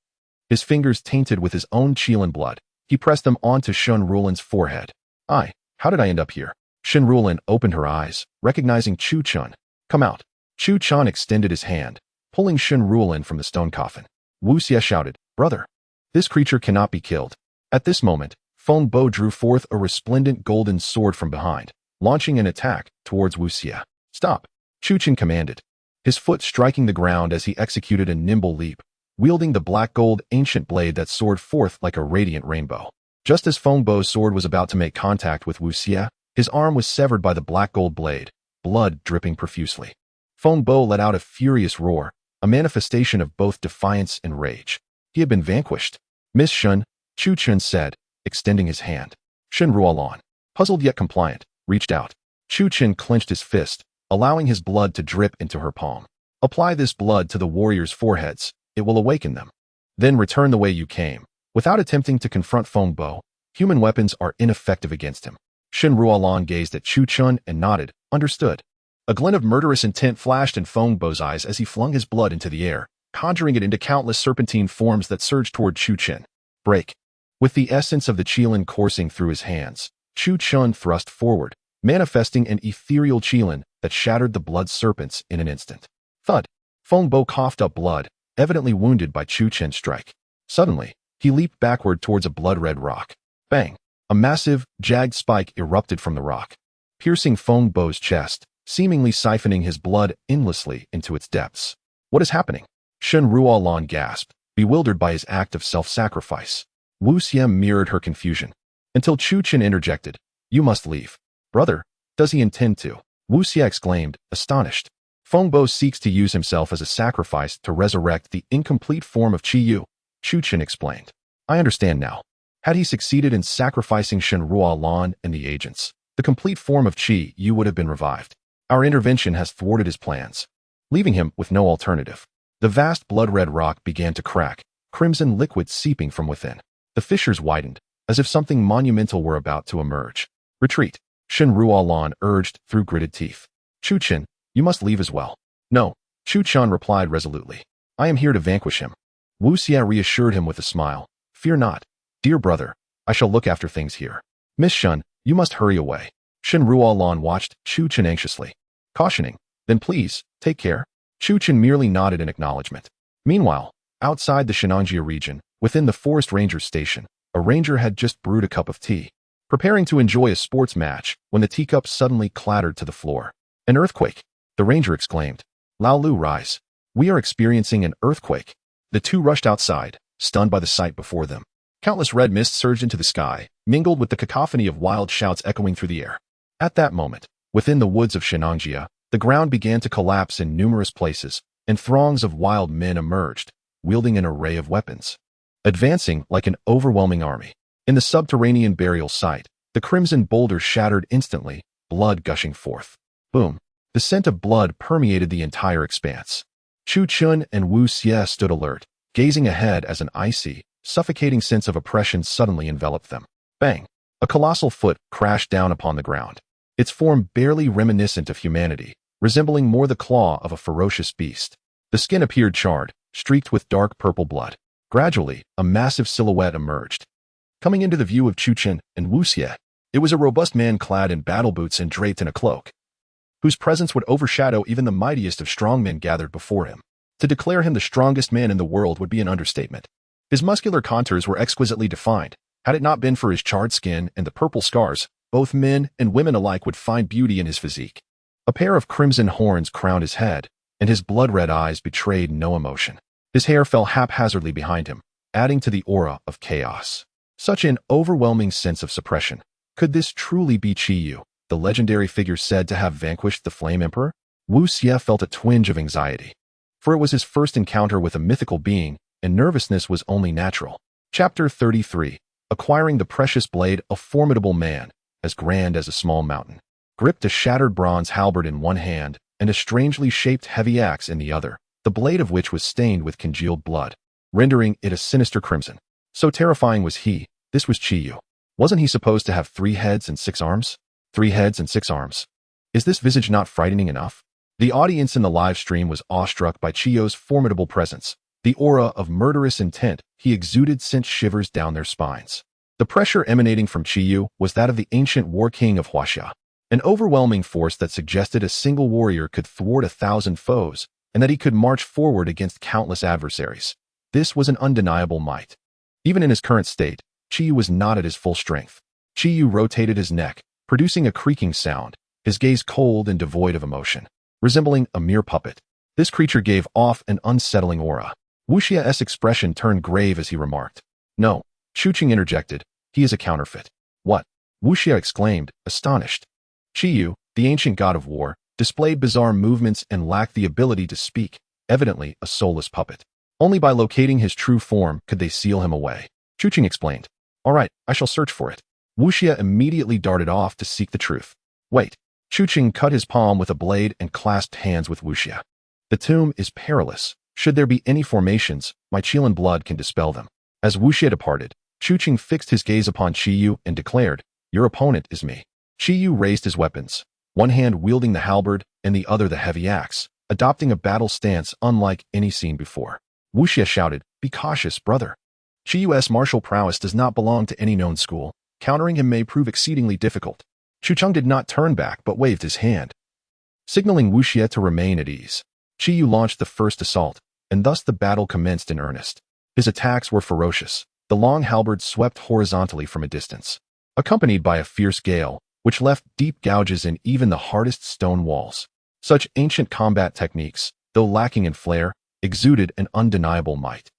His fingers tainted with his own Qiling blood, he pressed them onto Shen Ruolin's forehead. How did I end up here? Shen Ruolin opened her eyes, recognizing Chu Chun. Come out. Chu Chun extended his hand, pulling Shen Ruolin from the stone coffin. Wu Xie shouted, Brother, this creature cannot be killed. At this moment, Feng Bo drew forth a resplendent golden sword from behind, launching an attack towards Wu Xie. Stop, Chu Chun commanded, his foot striking the ground as he executed a nimble leap, wielding the black gold ancient blade that soared forth like a radiant rainbow. Just as Feng Bo's sword was about to make contact with Wu Xie, his arm was severed by the black gold blade, blood dripping profusely. Feng Bo let out a furious roar, a manifestation of both defiance and rage. He had been vanquished. Miss Shen, Chu Chun said, extending his hand. Shen Ruolin, puzzled yet compliant, reached out. Chu Chun clenched his fist, allowing his blood to drip into her palm. Apply this blood to the warriors' foreheads. It will awaken them. Then return the way you came. Without attempting to confront Feng Bo, human weapons are ineffective against him. Shen Ruolin gazed at Chu Chun and nodded, understood. A glint of murderous intent flashed in Feng Bo's eyes as he flung his blood into the air, conjuring it into countless serpentine forms that surged toward Chu Chun. Break. With the essence of the Qiling coursing through his hands, Chu Chun thrust forward, manifesting an ethereal Qiling that shattered the blood serpents in an instant. Thud. Feng Bo coughed up blood, evidently wounded by Chu Chun's strike. Suddenly, he leaped backward towards a blood-red rock. Bang! A massive, jagged spike erupted from the rock, piercing Feng Bo's chest, seemingly siphoning his blood endlessly into its depths. What is happening? Shen Ruolin gasped, bewildered by his act of self-sacrifice. Wu Xie mirrored her confusion, until Chu Chun interjected. You must leave. Brother, does he intend to? Wu Xie exclaimed, astonished. Feng Bo seeks to use himself as a sacrifice to resurrect the incomplete form of Qi Yu, Chu Chun explained. I understand now. Had he succeeded in sacrificing Shen Ruolin and the agents, the complete form of Qi Yu would have been revived. Our intervention has thwarted his plans, leaving him with no alternative. The vast blood-red rock began to crack, crimson liquid seeping from within. The fissures widened, as if something monumental were about to emerge. Retreat, Shen Ruolan urged through gritted teeth. Chu Chen, you must leave as well. No, Chu Chen replied resolutely. I am here to vanquish him. Wu Xie reassured him with a smile. Fear not, dear brother, I shall look after things here. Miss Shen, you must hurry away. Shen Ruolan watched Chu Chen anxiously, cautioning, then please, take care. Chu Chen merely nodded in acknowledgement. Meanwhile, outside the Shennongjia region, within the forest ranger's station, a ranger had just brewed a cup of tea, preparing to enjoy a sports match when the teacup suddenly clattered to the floor. An earthquake, the ranger exclaimed. Lao Lu, rise. We are experiencing an earthquake. The two rushed outside, stunned by the sight before them. Countless red mist surged into the sky, mingled with the cacophony of wild shouts echoing through the air. At that moment, within the woods of Shennongjia, the ground began to collapse in numerous places, and throngs of wild men emerged, wielding an array of weapons. Advancing like an overwhelming army. In the subterranean burial site, the crimson boulder shattered instantly, blood gushing forth. Boom. The scent of blood permeated the entire expanse. Chu Chen and Wu Xie stood alert, gazing ahead as an icy, suffocating sense of oppression suddenly enveloped them. Bang! A colossal foot crashed down upon the ground, its form barely reminiscent of humanity, resembling more the claw of a ferocious beast. The skin appeared charred, streaked with dark purple blood. Gradually, a massive silhouette emerged, coming into the view of Chu Chen and Wu Xie. It was a robust man clad in battle boots and draped in a cloak, whose presence would overshadow even the mightiest of strong men gathered before him. To declare him the strongest man in the world would be an understatement. His muscular contours were exquisitely defined. Had it not been for his charred skin and the purple scars, both men and women alike would find beauty in his physique. A pair of crimson horns crowned his head, and his blood-red eyes betrayed no emotion. His hair fell haphazardly behind him, adding to the aura of chaos. Such an overwhelming sense of suppression. Could this truly be Qi Yu, the legendary figure said to have vanquished the Flame Emperor? Wu Xie felt a twinge of anxiety, for it was his first encounter with a mythical being, and nervousness was only natural. Chapter 33. Acquiring the precious blade. A formidable man, as grand as a small mountain, gripped a shattered bronze halberd in one hand and a strangely shaped heavy axe in the other, the blade of which was stained with congealed blood, rendering it a sinister crimson. So terrifying was he. This was Qi Yu. Wasn't he supposed to have 3 heads and 6 arms? 3 heads and 6 arms. Is this visage not frightening enough? The audience in the live stream was awestruck by Qi Yu's formidable presence. The aura of murderous intent he exuded sent shivers down their spines. The pressure emanating from Qi Yu was that of the ancient war king of Huaxia, an overwhelming force that suggested a single warrior could thwart 1,000 foes, and that he could march forward against countless adversaries. This was an undeniable might. Even in his current state, Qi Yu was not at his full strength. Qi Yu rotated his neck, producing a creaking sound, his gaze cold and devoid of emotion, resembling a mere puppet. This creature gave off an unsettling aura. Wu Xie's expression turned grave as he remarked. No, Chu Qing interjected, he is a counterfeit. What? Wu Xie exclaimed, astonished. Qi Yu, the ancient god of war, displayed bizarre movements and lacked the ability to speak, evidently a soulless puppet. Only by locating his true form could they seal him away. Chu Qing explained. All right, I shall search for it. Wu Xie immediately darted off to seek the truth. Wait. Chu Qing cut his palm with a blade and clasped hands with Wu Xie. The tomb is perilous. Should there be any formations, my Qilin blood can dispel them. As Wu Xie departed, Chu Qing fixed his gaze upon Qi Yu and declared, your opponent is me. Qi Yu raised his weapons, one hand wielding the halberd and the other the heavy axe, adopting a battle stance unlike any seen before. Wu Xie shouted, be cautious, brother. Qi Yu's martial prowess does not belong to any known school. Countering him may prove exceedingly difficult. Chu Cheng did not turn back but waved his hand, signaling Wu Xie to remain at ease. Qi Yu launched the first assault, and thus the battle commenced in earnest. His attacks were ferocious. The long halberd swept horizontally from a distance, accompanied by a fierce gale, which left deep gouges in even the hardest stone walls. Such ancient combat techniques, though lacking in flair, exuded an undeniable might.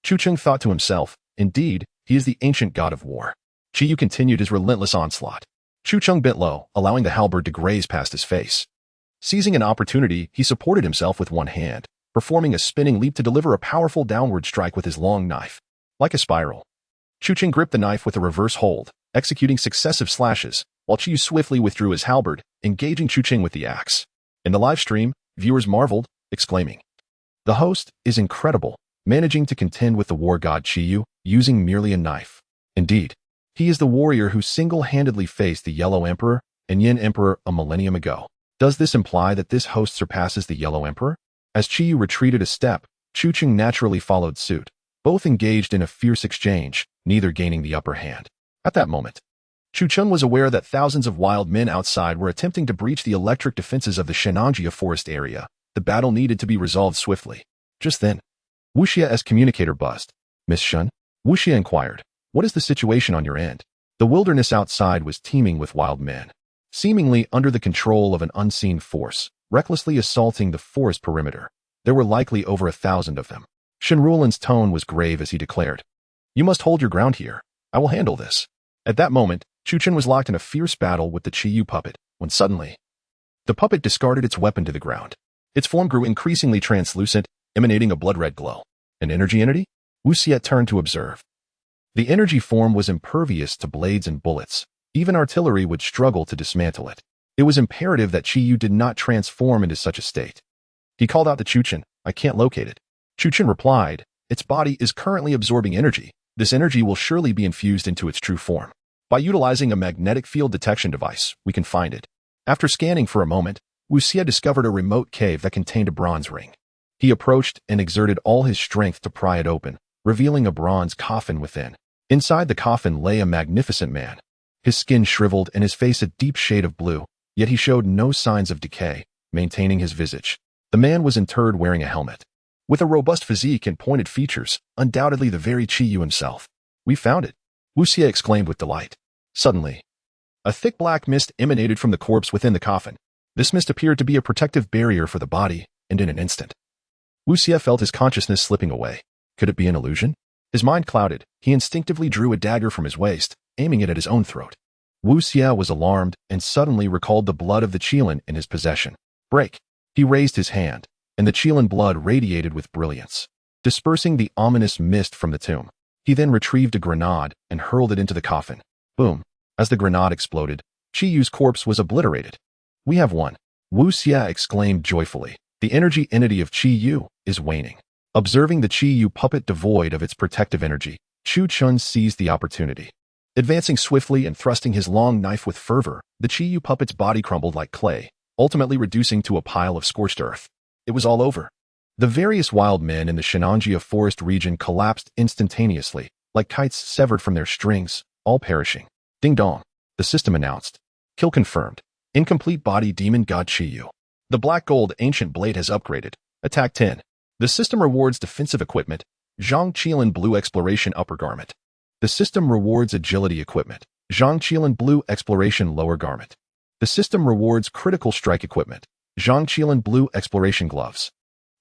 Chu Cheng thought to himself, indeed, he is the ancient god of war. Qi Yu continued his relentless onslaught. Chu Cheng bent low, allowing the halberd to graze past his face. Seizing an opportunity, he supported himself with one hand, performing a spinning leap to deliver a powerful downward strike with his long knife. Like a spiral, Chu Cheng gripped the knife with a reverse hold, executing successive slashes, while Qiyu swiftly withdrew his halberd, engaging Chu Qing with the axe. In the live stream, viewers marveled, exclaiming, "The host is incredible, managing to contend with the war god Qiyu using merely a knife. Indeed, he is the warrior who single-handedly faced the Yellow Emperor and Yin Emperor a millennium ago. Does this imply that this host surpasses the Yellow Emperor?" As Qiyu retreated a step, Chu Qing naturally followed suit, both engaged in a fierce exchange, neither gaining the upper hand. At that moment, Chu Qing was aware that thousands of wild men outside were attempting to breach the electric defenses of the Shennongjia forest area. The battle needed to be resolved swiftly. Just then, Wu Xie's communicator buzzed. "Miss Shen?" Wu Xie inquired. "What is the situation on your end?" The wilderness outside was teeming with wild men, seemingly under the control of an unseen force, recklessly assaulting the forest perimeter. There were likely over 1,000 of them. Shenruolin's tone was grave as he declared, "You must hold your ground here. I will handle this." At that moment, Chu Qing was locked in a fierce battle with the Qiyu puppet, when suddenly, the puppet discarded its weapon to the ground. Its form grew increasingly translucent, emanating a blood-red glow. An energy entity? Wu Xie turned to observe. The energy form was impervious to blades and bullets. Even artillery would struggle to dismantle it. It was imperative that Qiyu did not transform into such a state. He called out to Chu Qing, "I can't locate it." Chu Qing replied, "Its body is currently absorbing energy. This energy will surely be infused into its true form. By utilizing a magnetic field detection device, we can find it." After scanning for a moment, Wu Xie discovered a remote cave that contained a bronze ring. He approached and exerted all his strength to pry it open, revealing a bronze coffin within. Inside the coffin lay a magnificent man. His skin shriveled and his face a deep shade of blue, yet he showed no signs of decay, maintaining his visage. The man was interred wearing a helmet. With a robust physique and pointed features, undoubtedly the very Qiyu himself. "We found it," Wu Xie exclaimed with delight. Suddenly, a thick black mist emanated from the corpse within the coffin. This mist appeared to be a protective barrier for the body, and in an instant, Wu Xie felt his consciousness slipping away. Could it be an illusion? His mind clouded. He instinctively drew a dagger from his waist, aiming it at his own throat. Wu Xie was alarmed and suddenly recalled the blood of the Qilin in his possession. "Break." He raised his hand, and the Qilin blood radiated with brilliance, dispersing the ominous mist from the tomb. He then retrieved a grenade and hurled it into the coffin. Boom. As the grenade exploded, Qiyu's corpse was obliterated. "We have won," Wu Xie exclaimed joyfully. "The energy entity of Qiyu is waning." Observing the Qiyu puppet devoid of its protective energy, Chu Qing seized the opportunity. Advancing swiftly and thrusting his long knife with fervor, the Qiyu puppet's body crumbled like clay, ultimately reducing to a pile of scorched earth. It was all over. The various wild men in the Shennongjia forest region collapsed instantaneously, like kites severed from their strings, all perishing. "Ding dong," the system announced. "Kill confirmed. Incomplete body demon god Qiyu. The black gold ancient blade has upgraded. Attack 10. The system rewards defensive equipment. Zhang Qiling blue exploration upper garment. The system rewards agility equipment. Zhang Qiling blue exploration lower garment. The system rewards critical strike equipment. Zhang Qiling blue exploration gloves.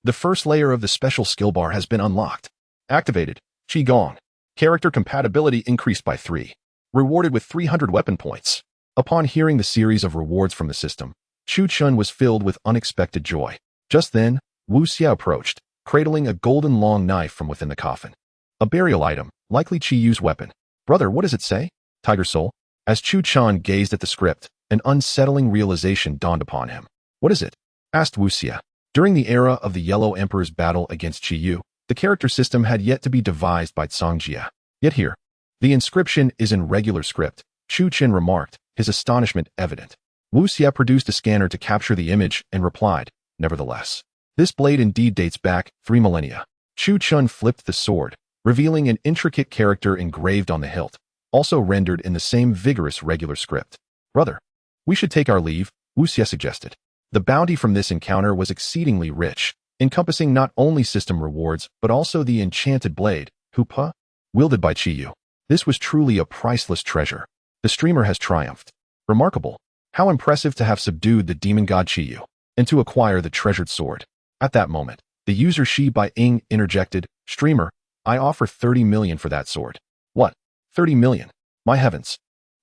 The first layer of the special skill bar has been unlocked. Activated. Qigong. Character compatibility increased by 3. Rewarded with 300 weapon points. Upon hearing the series of rewards from the system, Chu Qing was filled with unexpected joy. Just then, Wu Xie approached, cradling a golden long knife from within the coffin. A burial item, likely Qiyu's weapon. "Brother, what does it say?" Tiger Soul. As Chu Qing gazed at the script, an unsettling realization dawned upon him. "What is it?" asked Wu Xie. During the era of the Yellow Emperor's battle against Qiyu, the character system had yet to be devised by Zhang. Yet here, the inscription is in regular script, Chu Qing remarked, his astonishment evident. Wu Xie produced a scanner to capture the image and replied, "Nevertheless, this blade indeed dates back 3 millennia." Chu Qing flipped the sword, revealing an intricate character engraved on the hilt, also rendered in the same vigorous regular script. "Brother, we should take our leave," Wu Xie suggested. The bounty from this encounter was exceedingly rich, encompassing not only system rewards but also the enchanted blade, Hupa, wielded by Qiyu. This was truly a priceless treasure. The streamer has triumphed. Remarkable. How impressive to have subdued the demon god Qiyu, and to acquire the treasured sword. At that moment, the user Shi Bai Ing interjected, "Streamer, I offer 30 million for that sword." "What? 30 million? My heavens.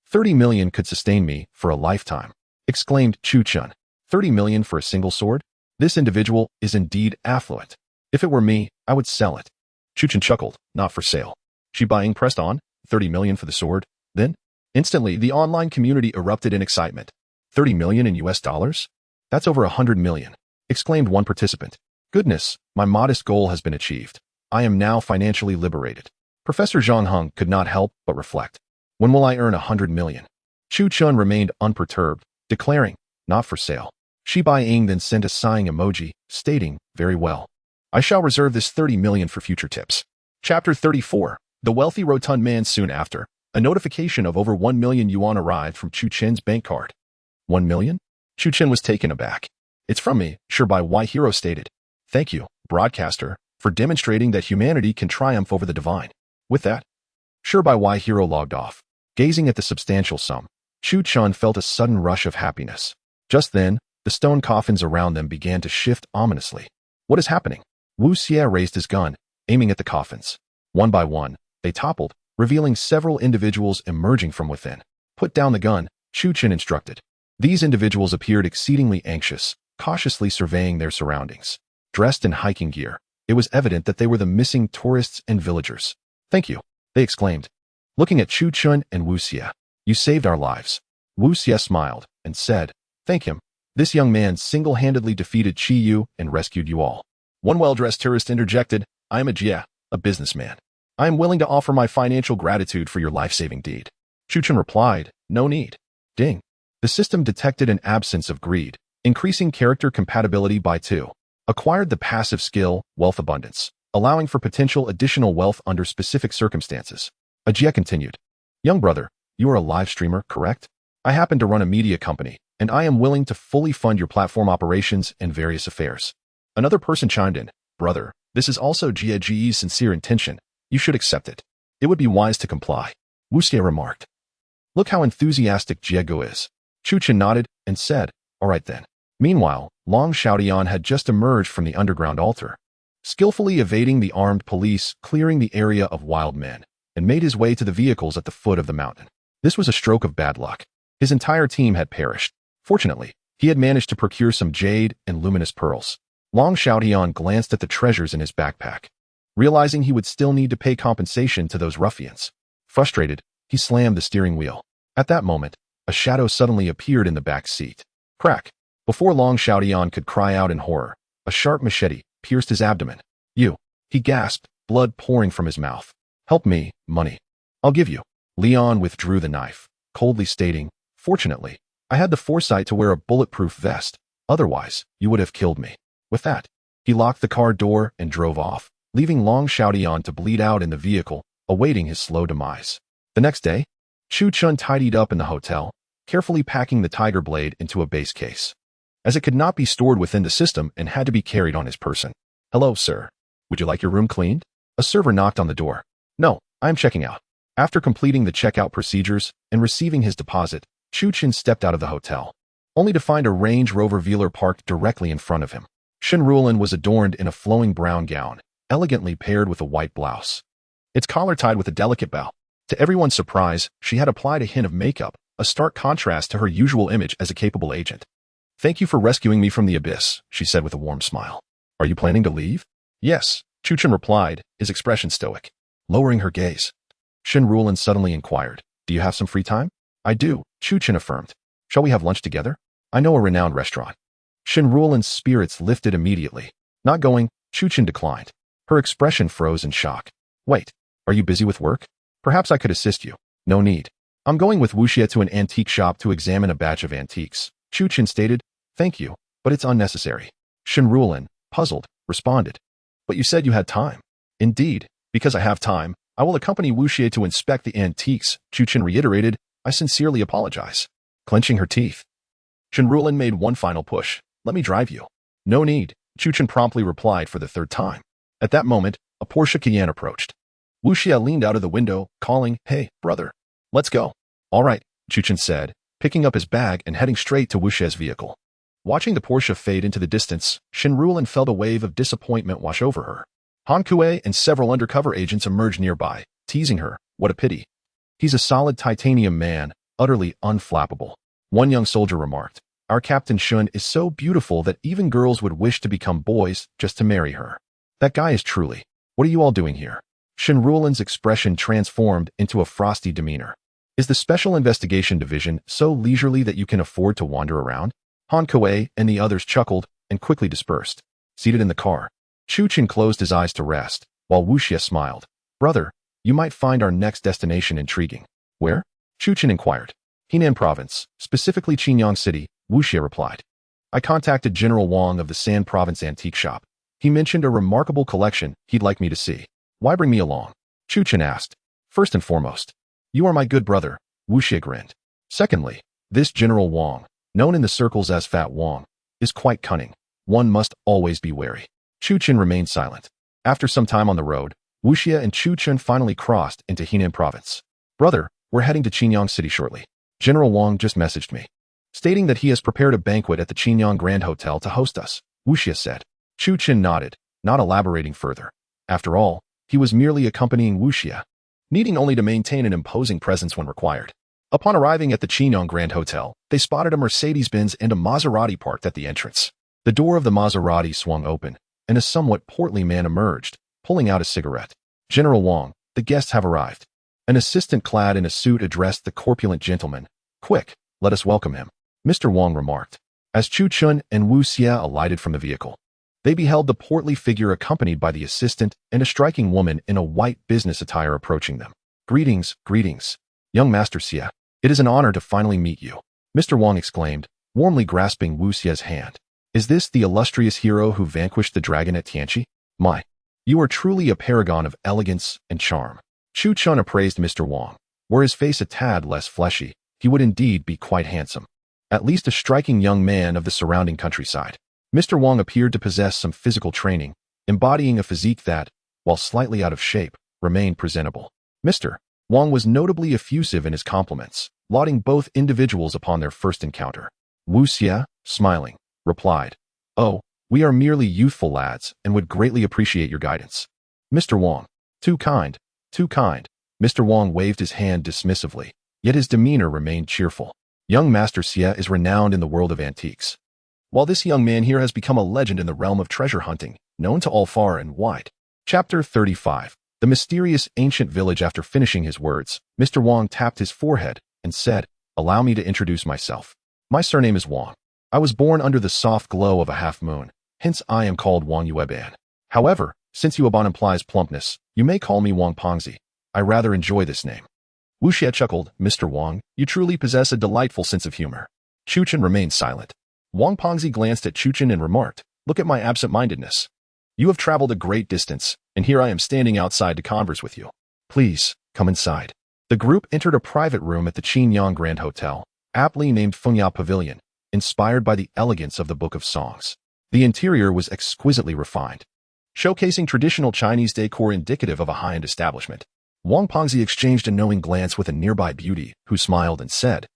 30 million could sustain me for a lifetime," exclaimed Chu Qing. 30 million for a single sword? This individual is indeed affluent. If it were me, I would sell it. Chu Qing chuckled, "Not for sale." Shi Bai Ing pressed on, 30 million for the sword? Then, Instantly, the online community erupted in excitement. 30 million in US dollars? That's over 100 million, exclaimed one participant. Goodness, my modest goal has been achieved. I am now financially liberated. Professor Zhang Huang could not help but reflect. When will I earn 100 million? Chu Chun remained unperturbed, declaring, not for sale. Shi Bai-ing then sent a sighing emoji, stating, very well. I shall reserve this 30 million for future tips. Chapter 34. The wealthy rotund man. Soon after, a notification of over 1 million yuan arrived from Chu Chen's bank card. 1 million? Chu Chen was taken aback. It's from me, Shennongjia Y Hero stated. Thank you, broadcaster, for demonstrating that humanity can triumph over the divine. With that, Shennongjia Y Hero logged off. Gazing at the substantial sum, Chu Chun felt a sudden rush of happiness. Just then, the stone coffins around them began to shift ominously. What is happening? Wu Xie raised his gun, aiming at the coffins. One by one, they toppled, revealing several individuals emerging from within. Put down the gun, Chu Chen instructed. These individuals appeared exceedingly anxious, cautiously surveying their surroundings. Dressed in hiking gear, it was evident that they were the missing tourists and villagers. Thank you, they exclaimed. Looking at Chu Chun and Wu Xie, you saved our lives. Wu Xie smiled and said, thank him. This young man single-handedly defeated Qi Yu and rescued you all. One well-dressed tourist interjected, I am a Jia, a businessman. I am willing to offer my financial gratitude for your life-saving deed. Chu Chun replied, no need. Ding. The system detected an absence of greed, increasing character compatibility by 2. Acquired the passive skill, Wealth Abundance, allowing for potential additional wealth under specific circumstances. Ajia continued, young brother, you are a live streamer, correct? I happen to run a media company, and I am willing to fully fund your platform operations and various affairs. Another person chimed in, brother, this is also Jia Ji's sincere intention. You should accept it. It would be wise to comply. Wu Xie remarked. Look how enthusiastic Jiego is. Chu Chen nodded and said, all right then. Meanwhile, Long Xiaodian had just emerged from the underground altar, skillfully evading the armed police, clearing the area of wild men, and made his way to the vehicles at the foot of the mountain. This was a stroke of bad luck. His entire team had perished. Fortunately, he had managed to procure some jade and luminous pearls. Long Xiaodian glanced at the treasures in his backpack, realizing he would still need to pay compensation to those ruffians. Frustrated, he slammed the steering wheel. At that moment, a shadow suddenly appeared in the back seat. Crack! Before Long Xiaodian could cry out in horror, a sharp machete pierced his abdomen. You! He gasped, blood pouring from his mouth. Help me, money. I'll give you. Leon withdrew the knife, coldly stating, fortunately, I had the foresight to wear a bulletproof vest. Otherwise, you would have killed me. With that, he locked the car door and drove off, leaving Long Xiaodian to bleed out in the vehicle, awaiting his slow demise. The next day, Chu Chun tidied up in the hotel, carefully packing the tiger blade into a base case, as it could not be stored within the system and had to be carried on his person. Hello, sir. Would you like your room cleaned? A server knocked on the door. No, I am checking out. After completing the checkout procedures and receiving his deposit, Chu Chen stepped out of the hotel, only to find a Range Rover Velar parked directly in front of him. Shennongjia was adorned in a flowing brown gown, elegantly paired with a white blouse, its collar tied with a delicate bow. To everyone's surprise, she had applied a hint of makeup, a stark contrast to her usual image as a capable agent. Thank you for rescuing me from the abyss, she said with a warm smile. Are you planning to leave? Yes, Chu Chen replied, his expression stoic. Lowering her gaze, Shennongjia suddenly inquired, do you have some free time? I do, Chu Chen affirmed. Shall we have lunch together? I know a renowned restaurant. Shennonjia's spirits lifted immediately. Not going, Chu Chen declined. Her expression froze in shock. Wait, are you busy with work? Perhaps I could assist you. No need. I'm going with Wu Xie to an antique shop to examine a batch of antiques, Chu Chen stated. Thank you, but it's unnecessary. Shennongjia, puzzled, responded. But you said you had time. Indeed, because I have time, I will accompany Wu Xie to inspect the antiques, Chu Chen reiterated. I sincerely apologize. Clenching her teeth, Shennongjia made one final push. Let me drive you. No need, Chu Chen promptly replied for the third time. At that moment, a Porsche Cayenne approached. Wu Xie leaned out of the window, calling, hey, brother. Let's go. All right, Chu Chen said, picking up his bag and heading straight to Wu Xie's vehicle. Watching the Porsche fade into the distance, Shennongjia felt a wave of disappointment wash over her. Han Kuei and several undercover agents emerged nearby, teasing her. What a pity. He's a solid titanium man, utterly unflappable. One young soldier remarked, our Captain Shun is so beautiful that even girls would wish to become boys just to marry her. That guy is truly. What are you all doing here? Shennonjia's expression transformed into a frosty demeanor. Is the Special Investigation Division so leisurely that you can afford to wander around? Han Kuei and the others chuckled and quickly dispersed. Seated in the car, Chu Chen closed his eyes to rest, while Wu Xie smiled. Brother, you might find our next destination intriguing. Where? Chu Chen inquired. Henan Province, specifically Qinyang City, Wu Xie replied. I contacted General Wang of the San Province Antique Shop. He mentioned a remarkable collection he'd like me to see. Why bring me along? Chu Chen asked. First and foremost, you are my good brother, Wu Xie grinned. Secondly, this General Wang, known in the circles as Fat Wang, is quite cunning. One must always be wary. Chu Chen remained silent. After some time on the road, Wu Xie and Chu Chen finally crossed into Henan Province. Brother, we're heading to Qinyang City shortly. General Wang just messaged me, stating that he has prepared a banquet at the Qinyang Grand Hotel to host us, Wu Xie said. Chu Chen nodded, not elaborating further. After all, he was merely accompanying Wu Xie, needing only to maintain an imposing presence when required. Upon arriving at the Qinyang Grand Hotel, they spotted a Mercedes-Benz and a Maserati parked at the entrance. The door of the Maserati swung open, and a somewhat portly man emerged, pulling out a cigarette. General Wang, the guests have arrived. An assistant clad in a suit addressed the corpulent gentleman. Quick, let us welcome him, Mr. Wang remarked. As Chu Chen and Wu Xie alighted from the vehicle, they beheld the portly figure accompanied by the assistant and a striking woman in a white business attire approaching them. Greetings, greetings, young Master Xie. It is an honor to finally meet you, Mr. Wang exclaimed, warmly grasping Wu Xie's hand. Is this the illustrious hero who vanquished the dragon at Tianchi? My, you are truly a paragon of elegance and charm. Chu Chen appraised Mr. Wang. Were his face a tad less fleshy, he would indeed be quite handsome. At least a striking young man of the surrounding countryside. Mr. Wang appeared to possess some physical training, embodying a physique that, while slightly out of shape, remained presentable. Mr. Wang was notably effusive in his compliments, lauding both individuals upon their first encounter. Wu Xie, smiling, replied, Oh, we are merely youthful lads and would greatly appreciate your guidance. Mr. Wang, too kind, too kind. Mr. Wang waved his hand dismissively, yet his demeanor remained cheerful. Young Master Xie is renowned in the world of antiques, while this young man here has become a legend in the realm of treasure hunting, known to all far and wide. Chapter 35. The mysterious ancient village. After finishing his words, Mr. Wang tapped his forehead and said, Allow me to introduce myself. My surname is Wang. I was born under the soft glow of a half-moon, hence I am called Wang Yueban. However, since Yueban implies plumpness, you may call me Wang Pongzi. I rather enjoy this name. Wu Xie chuckled. Mr. Wang, you truly possess a delightful sense of humor. Chu Chen remained silent. Wang Pongzi glanced at Chu Chen and remarked, Look at my absent-mindedness. You have traveled a great distance, and here I am standing outside to converse with you. Please, come inside. The group entered a private room at the Qinyang Grand Hotel, aptly named Fengyao Pavilion, inspired by the elegance of the Book of Songs. The interior was exquisitely refined, showcasing traditional Chinese decor indicative of a high-end establishment. Wang Pongzi exchanged a knowing glance with a nearby beauty, who smiled and said,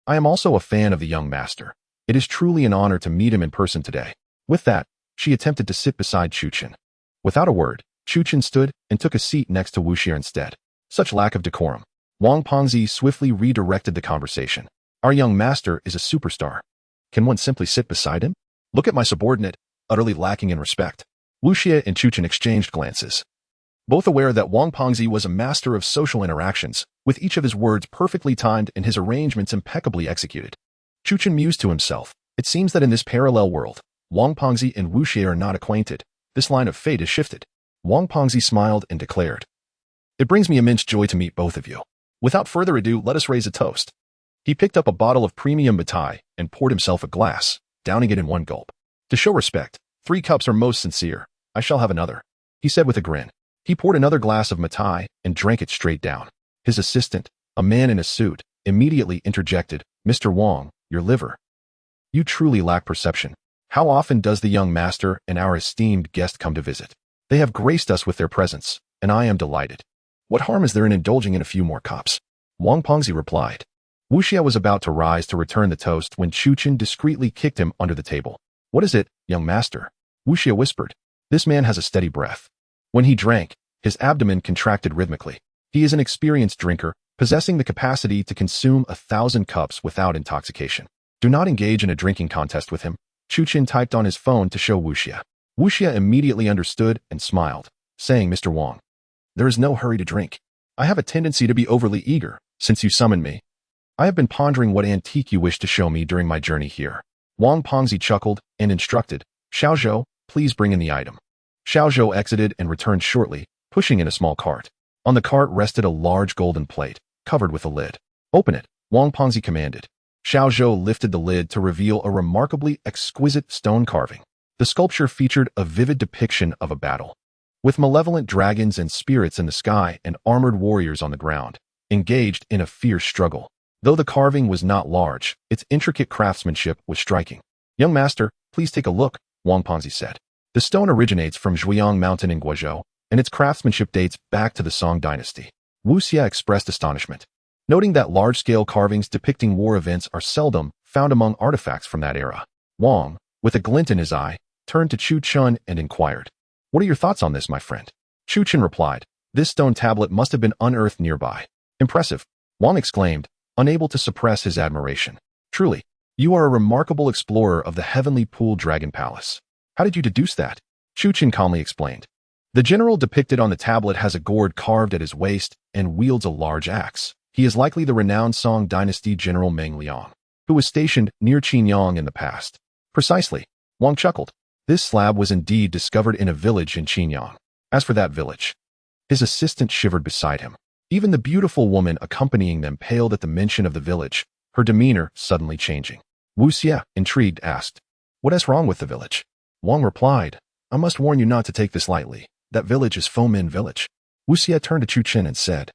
I am also a fan of the young master. It is truly an honor to meet him in person today. With that, she attempted to sit beside Chu Chen. Without a word, Chu Chen stood and took a seat next to Wu Xie instead. Such lack of decorum. Wang Pongzi swiftly redirected the conversation. Our young master is a superstar. Can one simply sit beside him? Look at my subordinate, utterly lacking in respect. Wu Xie and Chu Chen exchanged glances, both aware that Wang Pongzi was a master of social interactions, with each of his words perfectly timed and his arrangements impeccably executed. Chu Chen mused to himself, It seems that in this parallel world, Wang Pongzi and Wu Xie are not acquainted. This line of fate is shifted. Wang Pongzi smiled and declared, It brings me immense joy to meet both of you. Without further ado, let us raise a toast. He picked up a bottle of premium Matai and poured himself a glass, downing it in one gulp. To show respect, 3 cups are most sincere. I shall have another, he said with a grin. He poured another glass of Matai and drank it straight down. His assistant, a man in a suit, immediately interjected, Mr. Wang, your liver. You truly lack perception. How often does the young master and our esteemed guest come to visit? They have graced us with their presence, and I am delighted. What harm is there in indulging in a few more cups? Wang Pongzi replied. Wu Xie was about to rise to return the toast when Chu Chen discreetly kicked him under the table. What is it, young master? Wu Xie whispered. This man has a steady breath. When he drank, his abdomen contracted rhythmically. He is an experienced drinker, possessing the capacity to consume 1,000 cups without intoxication. Do not engage in a drinking contest with him. Chu Chen typed on his phone to show Wu Xie. Wu Xie immediately understood and smiled, saying, Mr. Wang, there is no hurry to drink. I have a tendency to be overly eager, since you summoned me. I have been pondering what antique you wish to show me during my journey here. Wang Pengzi chuckled and instructed, Xiaozhou, please bring in the item. Xiaozhou exited and returned shortly, pushing in a small cart. On the cart rested a large golden plate, covered with a lid. Open it, Wang Pengzi commanded. Xiaozhou lifted the lid to reveal a remarkably exquisite stone carving. The sculpture featured a vivid depiction of a battle, with malevolent dragons and spirits in the sky and armored warriors on the ground, engaged in a fierce struggle. Though the carving was not large, its intricate craftsmanship was striking. Young master, please take a look, Wang Pengzi said. The stone originates from Zhuiyang Mountain in Guizhou, and its craftsmanship dates back to the Song dynasty. Wu Xie expressed astonishment, noting that large-scale carvings depicting war events are seldom found among artifacts from that era. Wang, with a glint in his eye, turned to Chu Chun and inquired, What are your thoughts on this, my friend? Chu Chun replied, This stone tablet must have been unearthed nearby. Impressive, Wang exclaimed, unable to suppress his admiration. Truly, you are a remarkable explorer of the Heavenly Pool Dragon Palace. How did you deduce that? Chu Chun calmly explained. The general depicted on the tablet has a gourd carved at his waist and wields a large axe. He is likely the renowned Song dynasty General Meng Liang, who was stationed near Qinyang in the past. Precisely, Wang chuckled. This slab was indeed discovered in a village in Qinyang. As for that village, his assistant shivered beside him. Even the beautiful woman accompanying them paled at the mention of the village, her demeanor suddenly changing. Wu Xie, intrigued, asked, What is wrong with the village? Wang replied, I must warn you not to take this lightly. That village is Fengmen Village. Wu Xie turned to Chu Chen and said,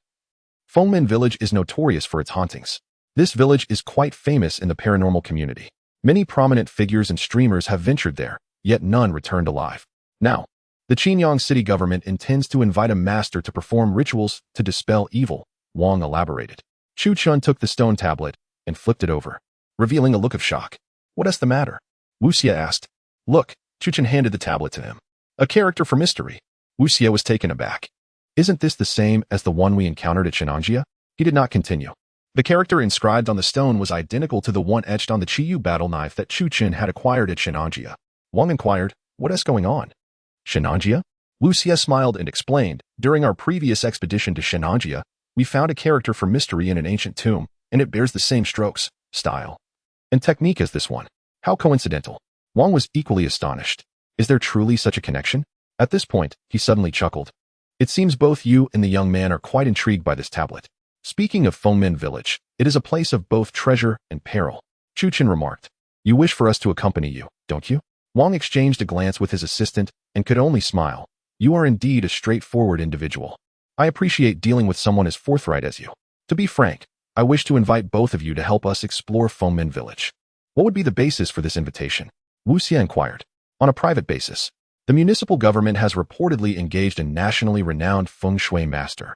Fengmen Village is notorious for its hauntings. This village is quite famous in the paranormal community. Many prominent figures and streamers have ventured there, yet none returned alive. Now, the Qinyang city government intends to invite a master to perform rituals to dispel evil, Wang elaborated. Chu Chun took the stone tablet and flipped it over, revealing a look of shock. What is the matter? Wu Xie asked. Look, Chu Chun handed the tablet to him. A character for mystery. Wu Xie was taken aback. Isn't this the same as the one we encountered at Shennongjia? He did not continue. The character inscribed on the stone was identical to the one etched on the Qiyu battle knife that Chu Chun had acquired at Shennongjia. Wang inquired, What is going on? Shennongjia? Wu Xie smiled and explained, During our previous expedition to Shennongjia, we found a character for mystery in an ancient tomb, and it bears the same strokes, style, and technique as this one. How coincidental. Wang was equally astonished. Is there truly such a connection? At this point, he suddenly chuckled. It seems both you and the young man are quite intrigued by this tablet. Speaking of Fengmen Village, it is a place of both treasure and peril. Chu Chen remarked. You wish for us to accompany you, don't you? Wang exchanged a glance with his assistant and could only smile. You are indeed a straightforward individual. I appreciate dealing with someone as forthright as you. To be frank, I wish to invite both of you to help us explore Fengmen Village. What would be the basis for this invitation? Wu Xie inquired. On a private basis. The municipal government has reportedly engaged a nationally renowned feng shui master,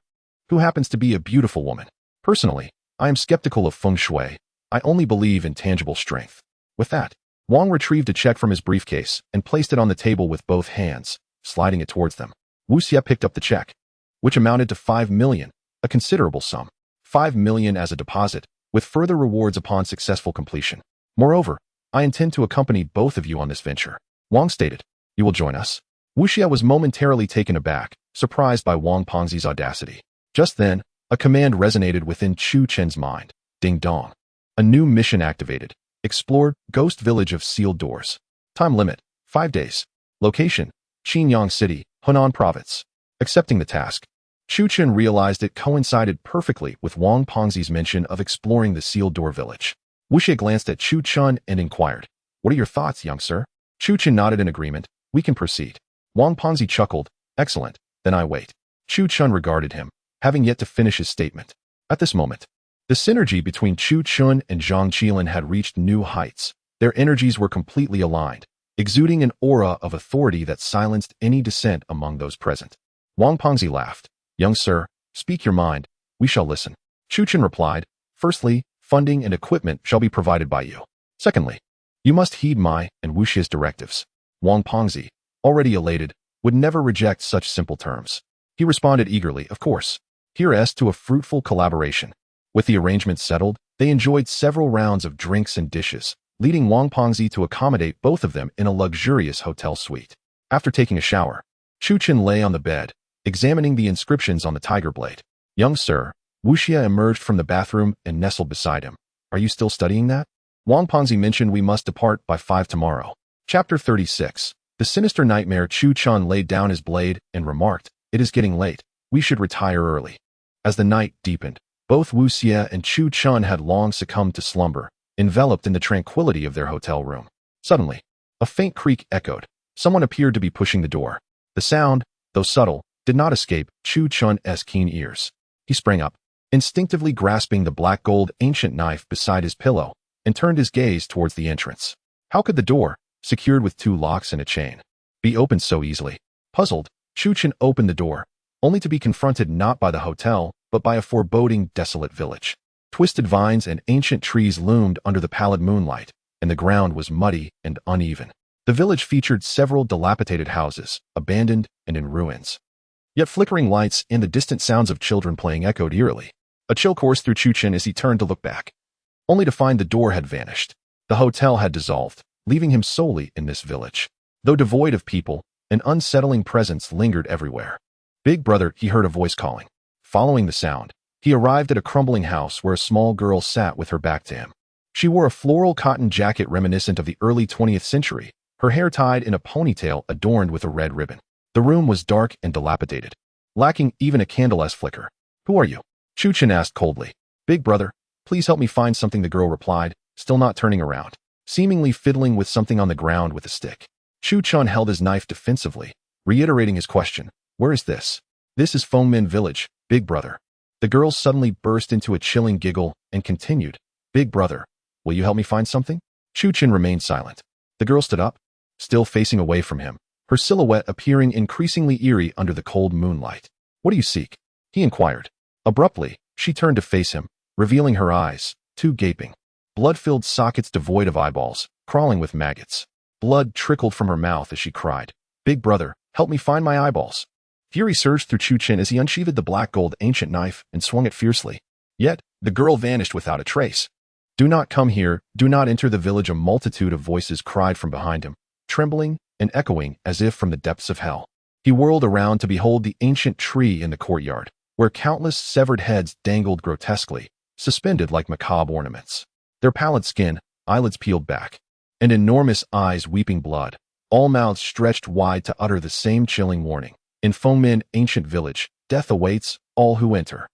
who happens to be a beautiful woman. Personally, I am skeptical of feng shui. I only believe in tangible strength. With that, Wang retrieved a check from his briefcase and placed it on the table with both hands, sliding it towards them. Wu Xie picked up the check, which amounted to 5 million, a considerable sum. 5 million as a deposit, with further rewards upon successful completion. Moreover, I intend to accompany both of you on this venture. Wang stated. You will join us? Wu Xie was momentarily taken aback, surprised by Wang Pengzi's audacity. Just then, a command resonated within Chu Chen's mind. Ding dong. A new mission activated. Explore Ghost Village of Sealed Doors. Time limit, 5 days. Location, Qinyang City, Henan Province. Accepting the task. Chu Chen realized it coincided perfectly with Wang Pengzi's mention of exploring the Sealed Door Village. Wu Xie glanced at Chu Chen and inquired, What are your thoughts, young sir? Chu Chen nodded in agreement. We can proceed. Wang Pengzi chuckled. Excellent, then I wait. Chu Chen regarded him, having yet to finish his statement. At this moment, the synergy between Chu Chen and Zhang Qiling had reached new heights. Their energies were completely aligned, exuding an aura of authority that silenced any dissent among those present. Wang Pengzi laughed. Young sir, speak your mind. We shall listen. Chu Chen replied. Firstly, funding and equipment shall be provided by you. Secondly, you must heed my and Wu Xie's directives. Wang Pengzi, already elated, would never reject such simple terms. He responded eagerly, of course. Here's to a fruitful collaboration. With the arrangements settled, they enjoyed several rounds of drinks and dishes, leading Wang Pengzi to accommodate both of them in a luxurious hotel suite. After taking a shower, Chu Chen lay on the bed, examining the inscriptions on the tiger blade. Young sir, Wu Xie emerged from the bathroom and nestled beside him. Are you still studying that? Wang Pengzi mentioned we must depart by 5 tomorrow. Chapter 36. The sinister nightmare. Chu Chun laid down his blade and remarked, it is getting late. We should retire early. As the night deepened, both Wu Xie and Chu Chun had long succumbed to slumber, enveloped in the tranquility of their hotel room. Suddenly, a faint creak echoed. Someone appeared to be pushing the door. The sound, though subtle, did not escape Chu Chun's keen ears. He sprang up, instinctively grasping the black gold ancient knife beside his pillow, and turned his gaze towards the entrance. How could the door, secured with 2 locks and a chain, be opened so easily? Puzzled, Chu Chun opened the door, only to be confronted not by the hotel, but by a foreboding, desolate village. Twisted vines and ancient trees loomed under the pallid moonlight, and the ground was muddy and uneven. The village featured several dilapidated houses, abandoned and in ruins. Yet flickering lights and the distant sounds of children playing echoed eerily. A chill coursed through Chu Chun as he turned to look back, only to find the door had vanished. The hotel had dissolved, leaving him solely in this village. Though devoid of people, an unsettling presence lingered everywhere. Big brother, he heard a voice calling. Following the sound, he arrived at a crumbling house where a small girl sat with her back to him. She wore a floral cotton jacket reminiscent of the early 20th century, her hair tied in a ponytail adorned with a red ribbon. The room was dark and dilapidated, lacking even a candle-esque flicker. Who are you? Chu Chun asked coldly. Big brother, please help me find something, the girl replied, still not turning around, seemingly fiddling with something on the ground with a stick. Chu Chun held his knife defensively, reiterating his question. Where is this? This is Fengmen Village, big brother. The girl suddenly burst into a chilling giggle and continued. Big brother, will you help me find something? Chu Chun remained silent. The girl stood up, still facing away from him, her silhouette appearing increasingly eerie under the cold moonlight. What do you seek? He inquired. Abruptly, she turned to face him, revealing her eyes, 2 gaping, blood-filled sockets devoid of eyeballs, crawling with maggots. Blood trickled from her mouth as she cried, Big brother, help me find my eyeballs. Fury surged through Chu Chun as he unsheathed the black gold ancient knife and swung it fiercely. Yet, the girl vanished without a trace. Do not come here, do not enter the village. A multitude of voices cried from behind him, trembling and echoing as if from the depths of hell. He whirled around to behold the ancient tree in the courtyard, where countless severed heads dangled grotesquely, suspended like macabre ornaments. Their pallid skin, eyelids peeled back, and enormous eyes weeping blood, all mouths stretched wide to utter the same chilling warning. In Fengmen ancient village, death awaits all who enter.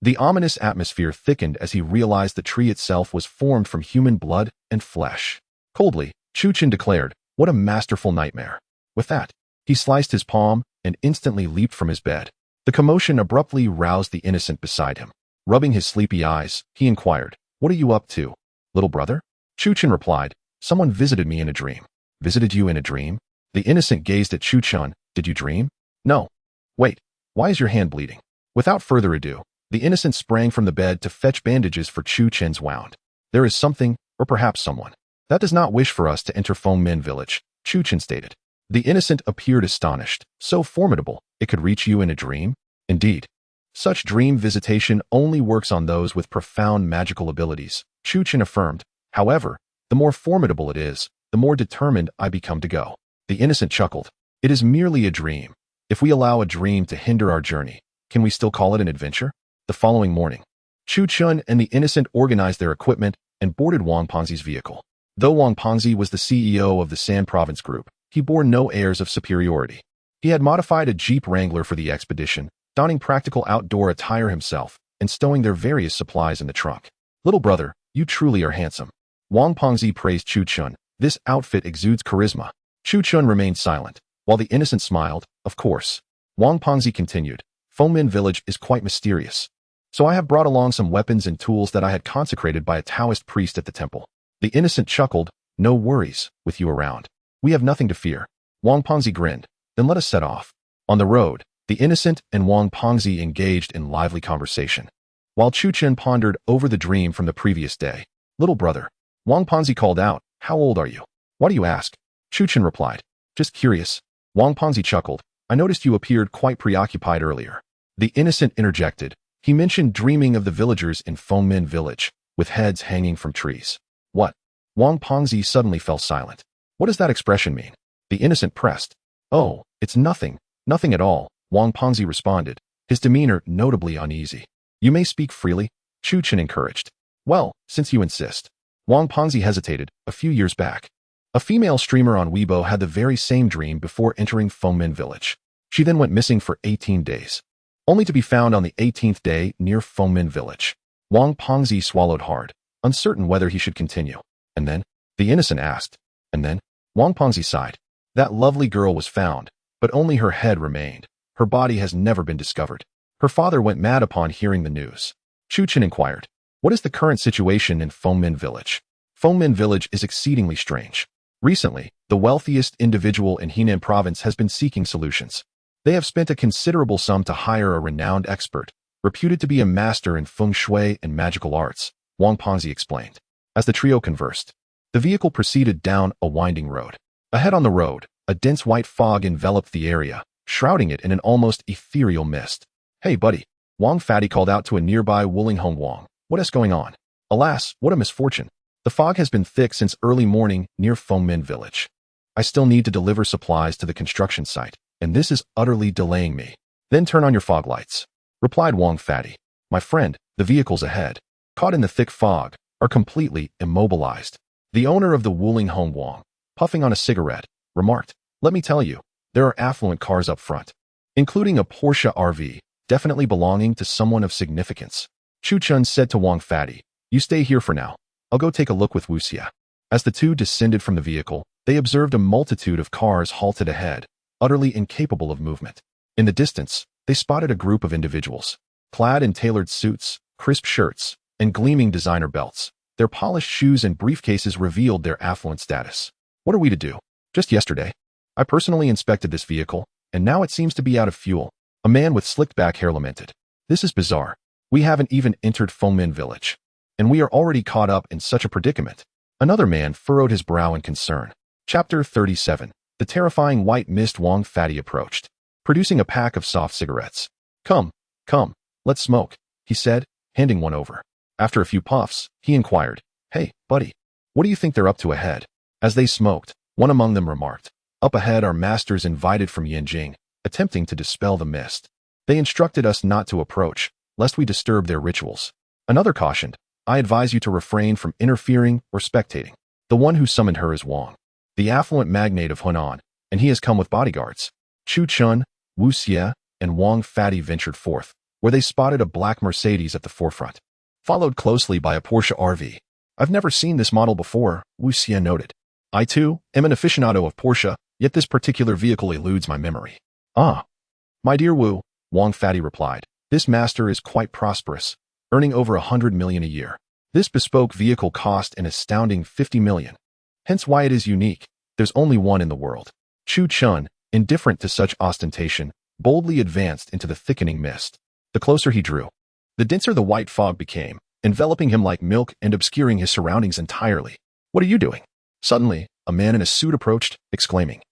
The ominous atmosphere thickened as he realized the tree itself was formed from human blood and flesh. Coldly, Chu Chun declared, what a masterful nightmare. With that, he sliced his palm and instantly leaped from his bed. The commotion abruptly roused the innocent beside him. Rubbing his sleepy eyes, he inquired, what are you up to, little brother? Chu Chun replied, someone visited me in a dream. Visited you in a dream? The innocent gazed at Chu Chun. Did you dream? No. Wait, why is your hand bleeding? Without further ado, the innocent sprang from the bed to fetch bandages for Chu Chun's wound. There is something, or perhaps someone, that does not wish for us to enter Fengmen Village, Chu Chun stated. The innocent appeared astonished. So formidable, it could reach you in a dream? Indeed. Such dream visitation only works on those with profound magical abilities, Chu Chun affirmed. However, the more formidable it is, the more determined I become to go. The innocent chuckled. It is merely a dream. If we allow a dream to hinder our journey, can we still call it an adventure? The following morning, Chu Chun and the innocent organized their equipment and boarded Wang Pengzi's vehicle. Though Wang Pengzi was the CEO of the San Province Group, he bore no airs of superiority. He had modified a Jeep Wrangler for the expedition, donning practical outdoor attire himself and stowing their various supplies in the trunk. Little brother, you truly are handsome. Wang Pengzi praised Chu Chun. This outfit exudes charisma. Chu Chun remained silent, while the innocent smiled. Of course. Wang Pengzi continued. Fengmen Village is quite mysterious. So I have brought along some weapons and tools that I had consecrated by a Taoist priest at the temple. The innocent chuckled. No worries, with you around. We have nothing to fear. Wang Pengzi grinned. Then let us set off. On the road, the innocent and Wang Pengzi engaged in lively conversation, while Chu Chun pondered over the dream from the previous day. Little brother, Wang Pengzi called out, how old are you? Why do you ask? Chu Chun replied, just curious. Wang Pengzi chuckled. I noticed you appeared quite preoccupied earlier. The innocent interjected. He mentioned dreaming of the villagers in Fengmen Village, with heads hanging from trees. What? Wang Pengzi suddenly fell silent. What does that expression mean? The innocent pressed. Oh, it's nothing, nothing at all, Wang Pengzi responded, his demeanor notably uneasy. You may speak freely, Chu Chen encouraged. Well, since you insist. Wang Pengzi hesitated. A few years back, a female streamer on Weibo had the very same dream before entering Fengmen Village. She then went missing for 18 days, only to be found on the 18th day near Fengmen Village. Wang Pengzi swallowed hard, uncertain whether he should continue. And then, the innocent asked. And then, Wang Pengzi sighed. That lovely girl was found, but only her head remained. Her body has never been discovered. Her father went mad upon hearing the news. Chu Chen inquired, what is the current situation in Fengmen Village? Fengmen Village is exceedingly strange. Recently, the wealthiest individual in Henan province has been seeking solutions. They have spent a considerable sum to hire a renowned expert, reputed to be a master in feng shui and magical arts, Wang Pengzi explained. As the trio conversed, the vehicle proceeded down a winding road. Ahead on the road, a dense white fog enveloped the area, shrouding it in an almost ethereal mist. Hey, buddy, Wang Fatty called out to a nearby Wu Wang. What is going on? Alas, what a misfortune. The fog has been thick since early morning near Fengmen Village. I still need to deliver supplies to the construction site, and this is utterly delaying me. Then turn on your fog lights, replied Wang Fatty. My friend, the vehicles ahead, caught in the thick fog, are completely immobilized. The owner of the Wu Wang, puffing on a cigarette, remarked, let me tell you, there are affluent cars up front, including a Porsche RV, definitely belonging to someone of significance. Chu Chen said to Wang Fatty, you stay here for now. I'll go take a look with Wu Xie. As the two descended from the vehicle, they observed a multitude of cars halted ahead, utterly incapable of movement. In the distance, they spotted a group of individuals, clad in tailored suits, crisp shirts, and gleaming designer belts. Their polished shoes and briefcases revealed their affluent status. What are we to do? Just yesterday, I personally inspected this vehicle, and now it seems to be out of fuel. A man with slicked back hair lamented. This is bizarre. We haven't even entered Fengmen Village, and we are already caught up in such a predicament. Another man furrowed his brow in concern. Chapter 37. The terrifying white mist. Wang Fatty approached, producing a pack of soft cigarettes. Come, let's smoke, he said, handing one over. After a few puffs, he inquired, hey, buddy, what do you think they're up to ahead? As they smoked, one among them remarked, up ahead are masters invited from Yanjing, attempting to dispel the mist. They instructed us not to approach, lest we disturb their rituals. Another cautioned, I advise you to refrain from interfering or spectating. The one who summoned her is Wang, the affluent magnate of Hunan, and he has come with bodyguards. Chu Chen, Wu Xie, and Wang Fatty ventured forth, where they spotted a black Mercedes at the forefront, followed closely by a Porsche RV. I've never seen this model before, Wu Xie noted. I too am an aficionado of Porsche, yet this particular vehicle eludes my memory. Ah, my dear Wu, Wang Fatty replied, this master is quite prosperous, earning over 100 million a year. This bespoke vehicle cost an astounding 50 million. Hence why it is unique. There's only one in the world. Chu Chen, indifferent to such ostentation, boldly advanced into the thickening mist. The closer he drew, the denser the white fog became, enveloping him like milk and obscuring his surroundings entirely. What are you doing? Suddenly, a man in a suit approached, exclaiming,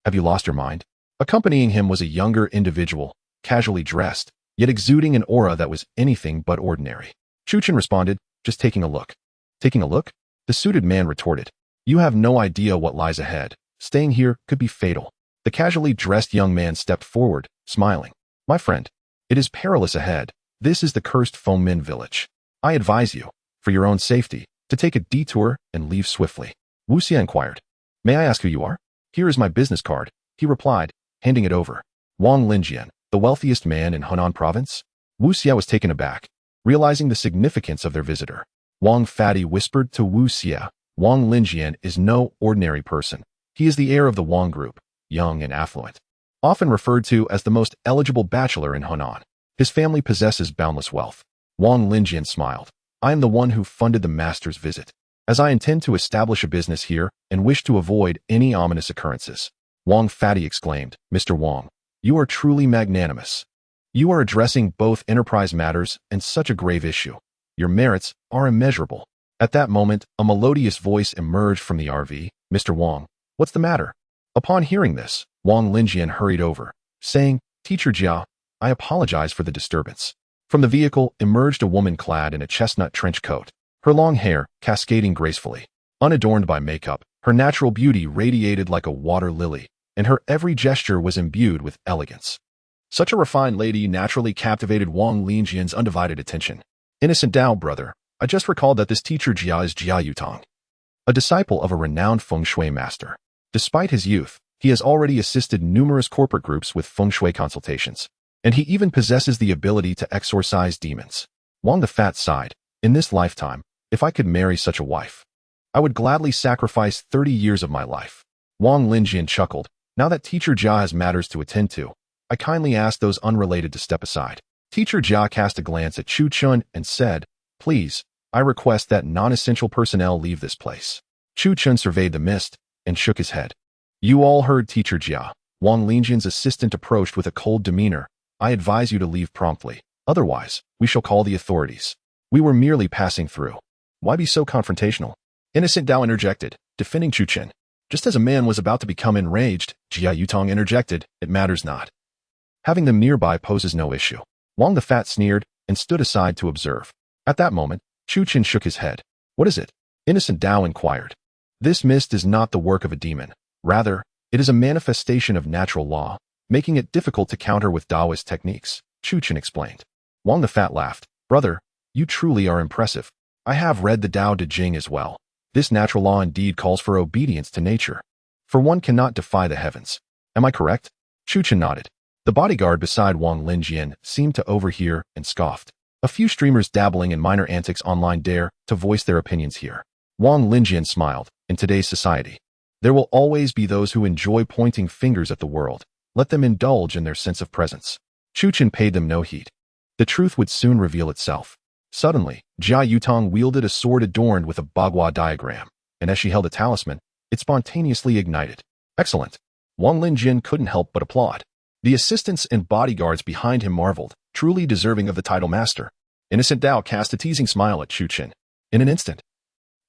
have you lost your mind? Accompanying him was a younger individual, casually dressed, yet exuding an aura that was anything but ordinary. Chu Chen responded, just taking a look. Taking a look? The suited man retorted, you have no idea what lies ahead. Staying here could be fatal. The casually dressed young man stepped forward, smiling. My friend, it is perilous ahead. This is the cursed Fengmen Village. I advise you, for your own safety, to take a detour and leave swiftly. Wu Xie inquired, may I ask who you are? Here is my business card, he replied, handing it over. Wang Linjian, the wealthiest man in Hunan province? Wu Xie was taken aback, realizing the significance of their visitor. Wang Fatty whispered to Wu Xie, Wang Linjian is no ordinary person. He is the heir of the Wang group, young and affluent, often referred to as the most eligible bachelor in Hunan. His family possesses boundless wealth. Wang Linjian smiled. I am the one who funded the master's visit, as I intend to establish a business here and wish to avoid any ominous occurrences. Wang Fatty exclaimed, Mr. Wang, you are truly magnanimous. You are addressing both enterprise matters and such a grave issue. Your merits are immeasurable. At that moment, a melodious voice emerged from the RV. Mr. Wang, what's the matter? Upon hearing this, Wang Linjian hurried over, saying, Teacher Jia, I apologize for the disturbance. From the vehicle emerged a woman clad in a chestnut trench coat, her long hair cascading gracefully. Unadorned by makeup, her natural beauty radiated like a water lily, and her every gesture was imbued with elegance. Such a refined lady naturally captivated Wang Lingjian's undivided attention. Innocent Dao, brother. I just recalled that this teacher Jia is Jia Yutong, a disciple of a renowned feng shui master. Despite his youth, he has already assisted numerous corporate groups with feng shui consultations, and he even possesses the ability to exorcise demons. Wang the Fat sighed. In this lifetime, if I could marry such a wife, I would gladly sacrifice 30 years of my life. Wang Lingjian chuckled. Now that Teacher Jia has matters to attend to, I kindly ask those unrelated to step aside. Teacher Jia cast a glance at Chu Chun and said, Please, I request that non-essential personnel leave this place. Chu Chun surveyed the mist and shook his head. You all heard Teacher Jia. Wang Lingjian's assistant approached with a cold demeanor. I advise you to leave promptly. Otherwise, we shall call the authorities. We were merely passing through. Why be so confrontational? Innocent Dao interjected, defending Chu Chun. Just as a man was about to become enraged, Jia Yutong interjected, it matters not. Having them nearby poses no issue. Wang the Fat sneered and stood aside to observe. At that moment, Chu Chun shook his head. What is it? Innocent Dao inquired. This mist is not the work of a demon. Rather, it is a manifestation of natural law, making it difficult to counter with Taoist techniques, Chu Chun explained. Wang the Fat laughed. Brother, you truly are impressive. I have read the Tao Te Ching as well. This natural law indeed calls for obedience to nature, for one cannot defy the heavens. Am I correct? Chu Chun nodded. The bodyguard beside Wang Lingjian seemed to overhear and scoffed. A few streamers dabbling in minor antics online dare to voice their opinions here. Wang Lingjian smiled. In today's society, there will always be those who enjoy pointing fingers at the world. Let them indulge in their sense of presence. Chu Chun paid them no heed. The truth would soon reveal itself. Suddenly, Jia Yutong wielded a sword adorned with a Bagua diagram, and as she held a talisman, it spontaneously ignited. Excellent. Wang Lingjian couldn't help but applaud. The assistants and bodyguards behind him marveled, truly deserving of the title master. Innocent Dao cast a teasing smile at Chu Chun. In an instant,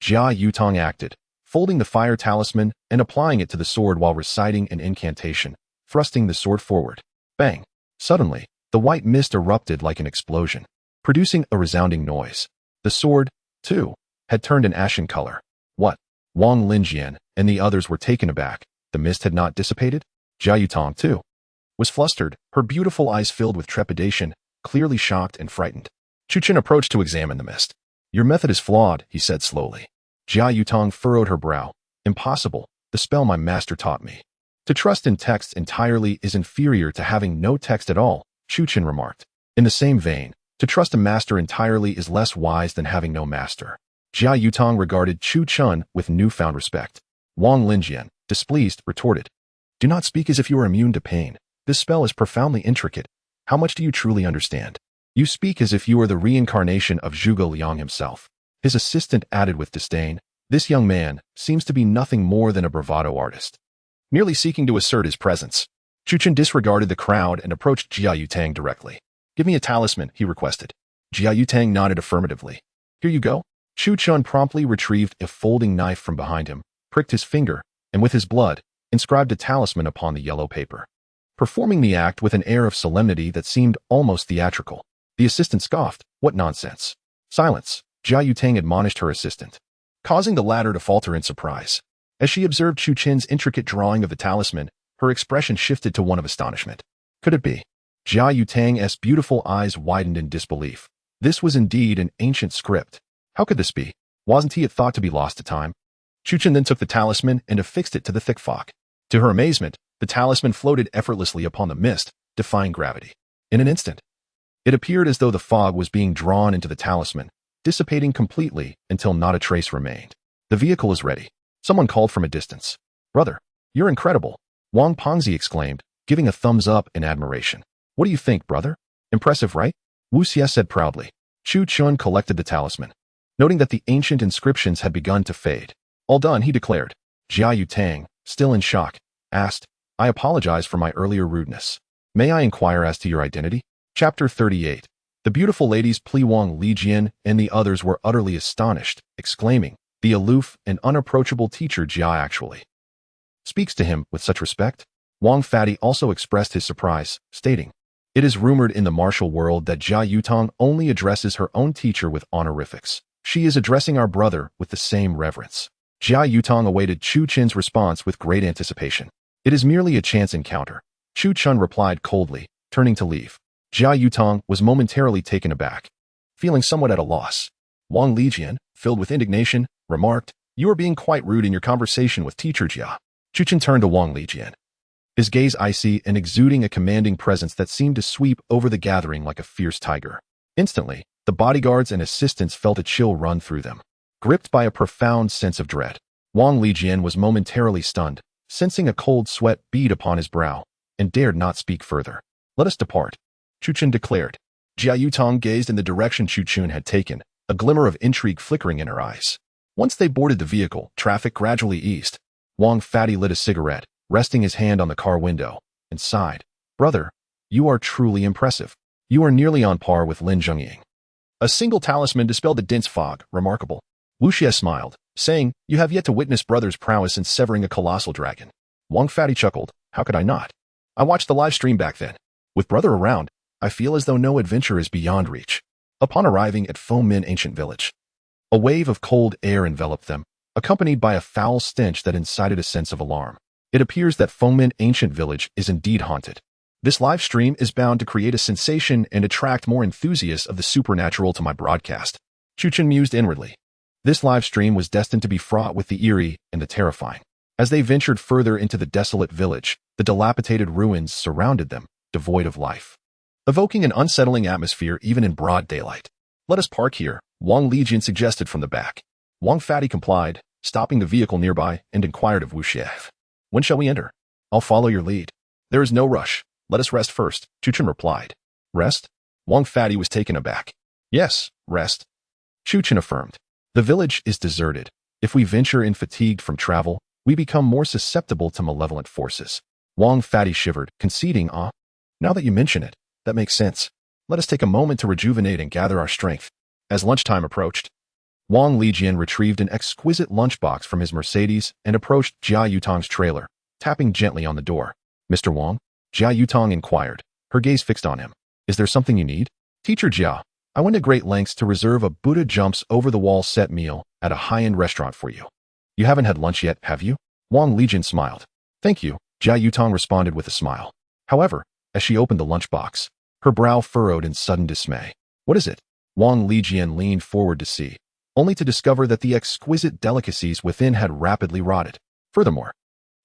Jia Yutong acted, folding the fire talisman and applying it to the sword while reciting an incantation, thrusting the sword forward. Bang! Suddenly, the white mist erupted like an explosion, producing a resounding noise. The sword, too, had turned an ashen color. What? Wang Lingjian and the others were taken aback. The mist had not dissipated? Jia Yutong, too, was flustered, her beautiful eyes filled with trepidation, clearly shocked and frightened. Chu Chun approached to examine the mist. Your method is flawed, he said slowly. Jia Yutong furrowed her brow. Impossible, the spell my master taught me. To trust in text entirely is inferior to having no text at all, Chu Chun remarked. In the same vein, to trust a master entirely is less wise than having no master. Jia Yutong regarded Chu Chun with newfound respect. Wang Lingjian, displeased, retorted. Do not speak as if you are immune to pain. This spell is profoundly intricate. How much do you truly understand? You speak as if you are the reincarnation of Zhuge Liang himself. His assistant added with disdain. This young man seems to be nothing more than a bravado artist, merely seeking to assert his presence. Chu Chun disregarded the crowd and approached Jia Yutang directly. Give me a talisman, he requested. Jia Yutang nodded affirmatively. Here you go. Chu Chun promptly retrieved a folding knife from behind him, pricked his finger, and with his blood, inscribed a talisman upon the yellow paper, performing the act with an air of solemnity that seemed almost theatrical. The assistant scoffed. What nonsense. Silence, Jia Yutang admonished her assistant, causing the latter to falter in surprise. As she observed Chu Chun's intricate drawing of the talisman, her expression shifted to one of astonishment. Could it be? Jia Yutang's beautiful eyes widened in disbelief. This was indeed an ancient script. How could this be? Wasn't he thought to be lost to time? Chu Chun then took the talisman and affixed it to the thick fog. To her amazement, the talisman floated effortlessly upon the mist, defying gravity. In an instant, it appeared as though the fog was being drawn into the talisman, dissipating completely until not a trace remained. The vehicle is ready. Someone called from a distance. Brother, you're incredible, Wang Pengzi exclaimed, giving a thumbs up in admiration. What do you think, brother? Impressive, right? Wu Xie said proudly. Chu Chun collected the talisman, noting that the ancient inscriptions had begun to fade. All done, he declared. Jia Yutang, still in shock, asked, I apologize for my earlier rudeness. May I inquire as to your identity? Chapter 38. The beautiful ladies Pli Wang Lijian and the others were utterly astonished, exclaiming, the aloof and unapproachable teacher Jia actually speaks to him with such respect? Wang Fatty also expressed his surprise, stating, it is rumored in the martial world that Jia Yutong only addresses her own teacher with honorifics. She is addressing our brother with the same reverence. Jia Yutong awaited Chu Chun's response with great anticipation. It is merely a chance encounter. Chu Chun replied coldly, turning to leave. Jia Yutong was momentarily taken aback, feeling somewhat at a loss. Wang Lijian, filled with indignation, remarked, "You are being quite rude in your conversation with teacher Jia." Chuchen turned to Wang Lijian, his gaze icy and exuding a commanding presence that seemed to sweep over the gathering like a fierce tiger. Instantly, the bodyguards and assistants felt a chill run through them. Gripped by a profound sense of dread, Wang Lijian was momentarily stunned, sensing a cold sweat bead upon his brow, and dared not speak further. "Let us depart," Chuchen declared. Jia Yutong gazed in the direction Chuchen had taken, a glimmer of intrigue flickering in her eyes. Once they boarded the vehicle, traffic gradually eased. Wang Fatty lit a cigarette, resting his hand on the car window, and sighed. "Brother, you are truly impressive. You are nearly on par with Lin Zhengying. A single talisman dispelled the dense fog. Remarkable." Wu Xie smiled, saying, "You have yet to witness brother's prowess in severing a colossal dragon." Wang Fatty chuckled. "How could I not? I watched the live stream back then. With brother around, I feel as though no adventure is beyond reach." Upon arriving at Fengmen Ancient Village, a wave of cold air enveloped them, accompanied by a foul stench that incited a sense of alarm. It appears that Fengmen Ancient Village is indeed haunted. This live stream is bound to create a sensation and attract more enthusiasts of the supernatural to my broadcast. Chuchen mused inwardly. This live stream was destined to be fraught with the eerie and the terrifying. As they ventured further into the desolate village, the dilapidated ruins surrounded them, devoid of life, evoking an unsettling atmosphere even in broad daylight. "Let us park here," Wang Lijian suggested from the back. Wang Fatty complied, stopping the vehicle nearby, and inquired of Wu Xie, "When shall we enter?" "I'll follow your lead. There is no rush. Let us rest first," Chuchen replied. "Rest?" Wang Fatty was taken aback. "Yes, rest," Chuchen affirmed. "The village is deserted. If we venture in fatigued from travel, we become more susceptible to malevolent forces." Wang Fatty shivered, conceding, "Now that you mention it, that makes sense. Let us take a moment to rejuvenate and gather our strength." As lunchtime approached, Wang Lijian retrieved an exquisite lunchbox from his Mercedes and approached Jia Yutong's trailer, tapping gently on the door. "Mr. Wang?" Jia Yutong inquired, her gaze fixed on him. "Is there something you need?" "Teacher Jia, I went to great lengths to reserve a Buddha jumps over-the-wall set meal at a high-end restaurant for you. You haven't had lunch yet, have you?" Wang Lijian smiled. "Thank you," Jia Yutong responded with a smile. However, as she opened the lunchbox, her brow furrowed in sudden dismay. "What is it?" Wang Lijian leaned forward to see, only to discover that the exquisite delicacies within had rapidly rotted. Furthermore,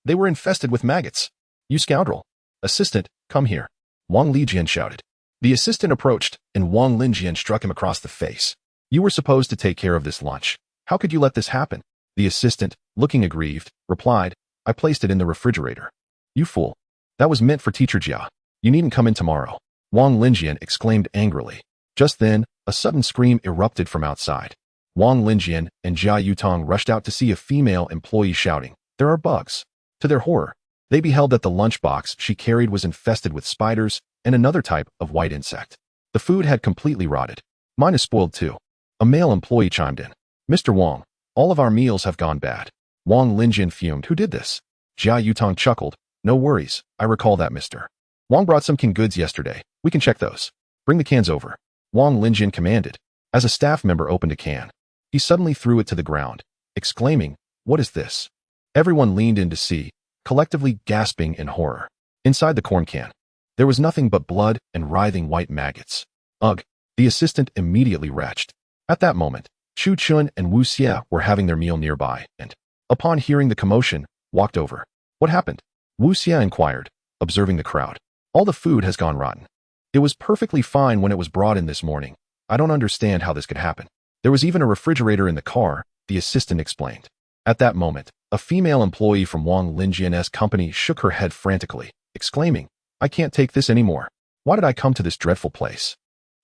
they were infested with maggots. "You scoundrel! Assistant, come here," Wang Lijian shouted. The assistant approached, and Wang Lijian struck him across the face. "You were supposed to take care of this lunch. How could you let this happen?" The assistant, looking aggrieved, replied, "I placed it in the refrigerator." "You fool. That was meant for teacher Jia. You needn't come in tomorrow," Wang Lijian exclaimed angrily. Just then, a sudden scream erupted from outside. Wang Lijian and Jia Yutong rushed out to see a female employee shouting, "There are bugs." To their horror, they beheld that the lunchbox she carried was infested with spiders and another type of white insect. The food had completely rotted. "Mine is spoiled too," a male employee chimed in. "Mr. Wang, all of our meals have gone bad." Wang Lijian fumed. "Who did this?" Jia Yutong chuckled. "No worries, I recall that, mister. Wang brought some canned goods yesterday. We can check those. Bring the cans over," Wang Lijian commanded. As a staff member opened a can, he suddenly threw it to the ground, exclaiming, "What is this?" Everyone leaned in to see, collectively gasping in horror. Inside the corn can, there was nothing but blood and writhing white maggots. "Ugh," the assistant immediately retched. At that moment, Chu Chun and Wu Xie were having their meal nearby, and, upon hearing the commotion, walked over. "What happened?" Wu Xie inquired, observing the crowd. "All the food has gone rotten. It was perfectly fine when it was brought in this morning. I don't understand how this could happen. There was even a refrigerator in the car," the assistant explained. At that moment, a female employee from Wang Lijian's company shook her head frantically, exclaiming, "I can't take this anymore. Why did I come to this dreadful place?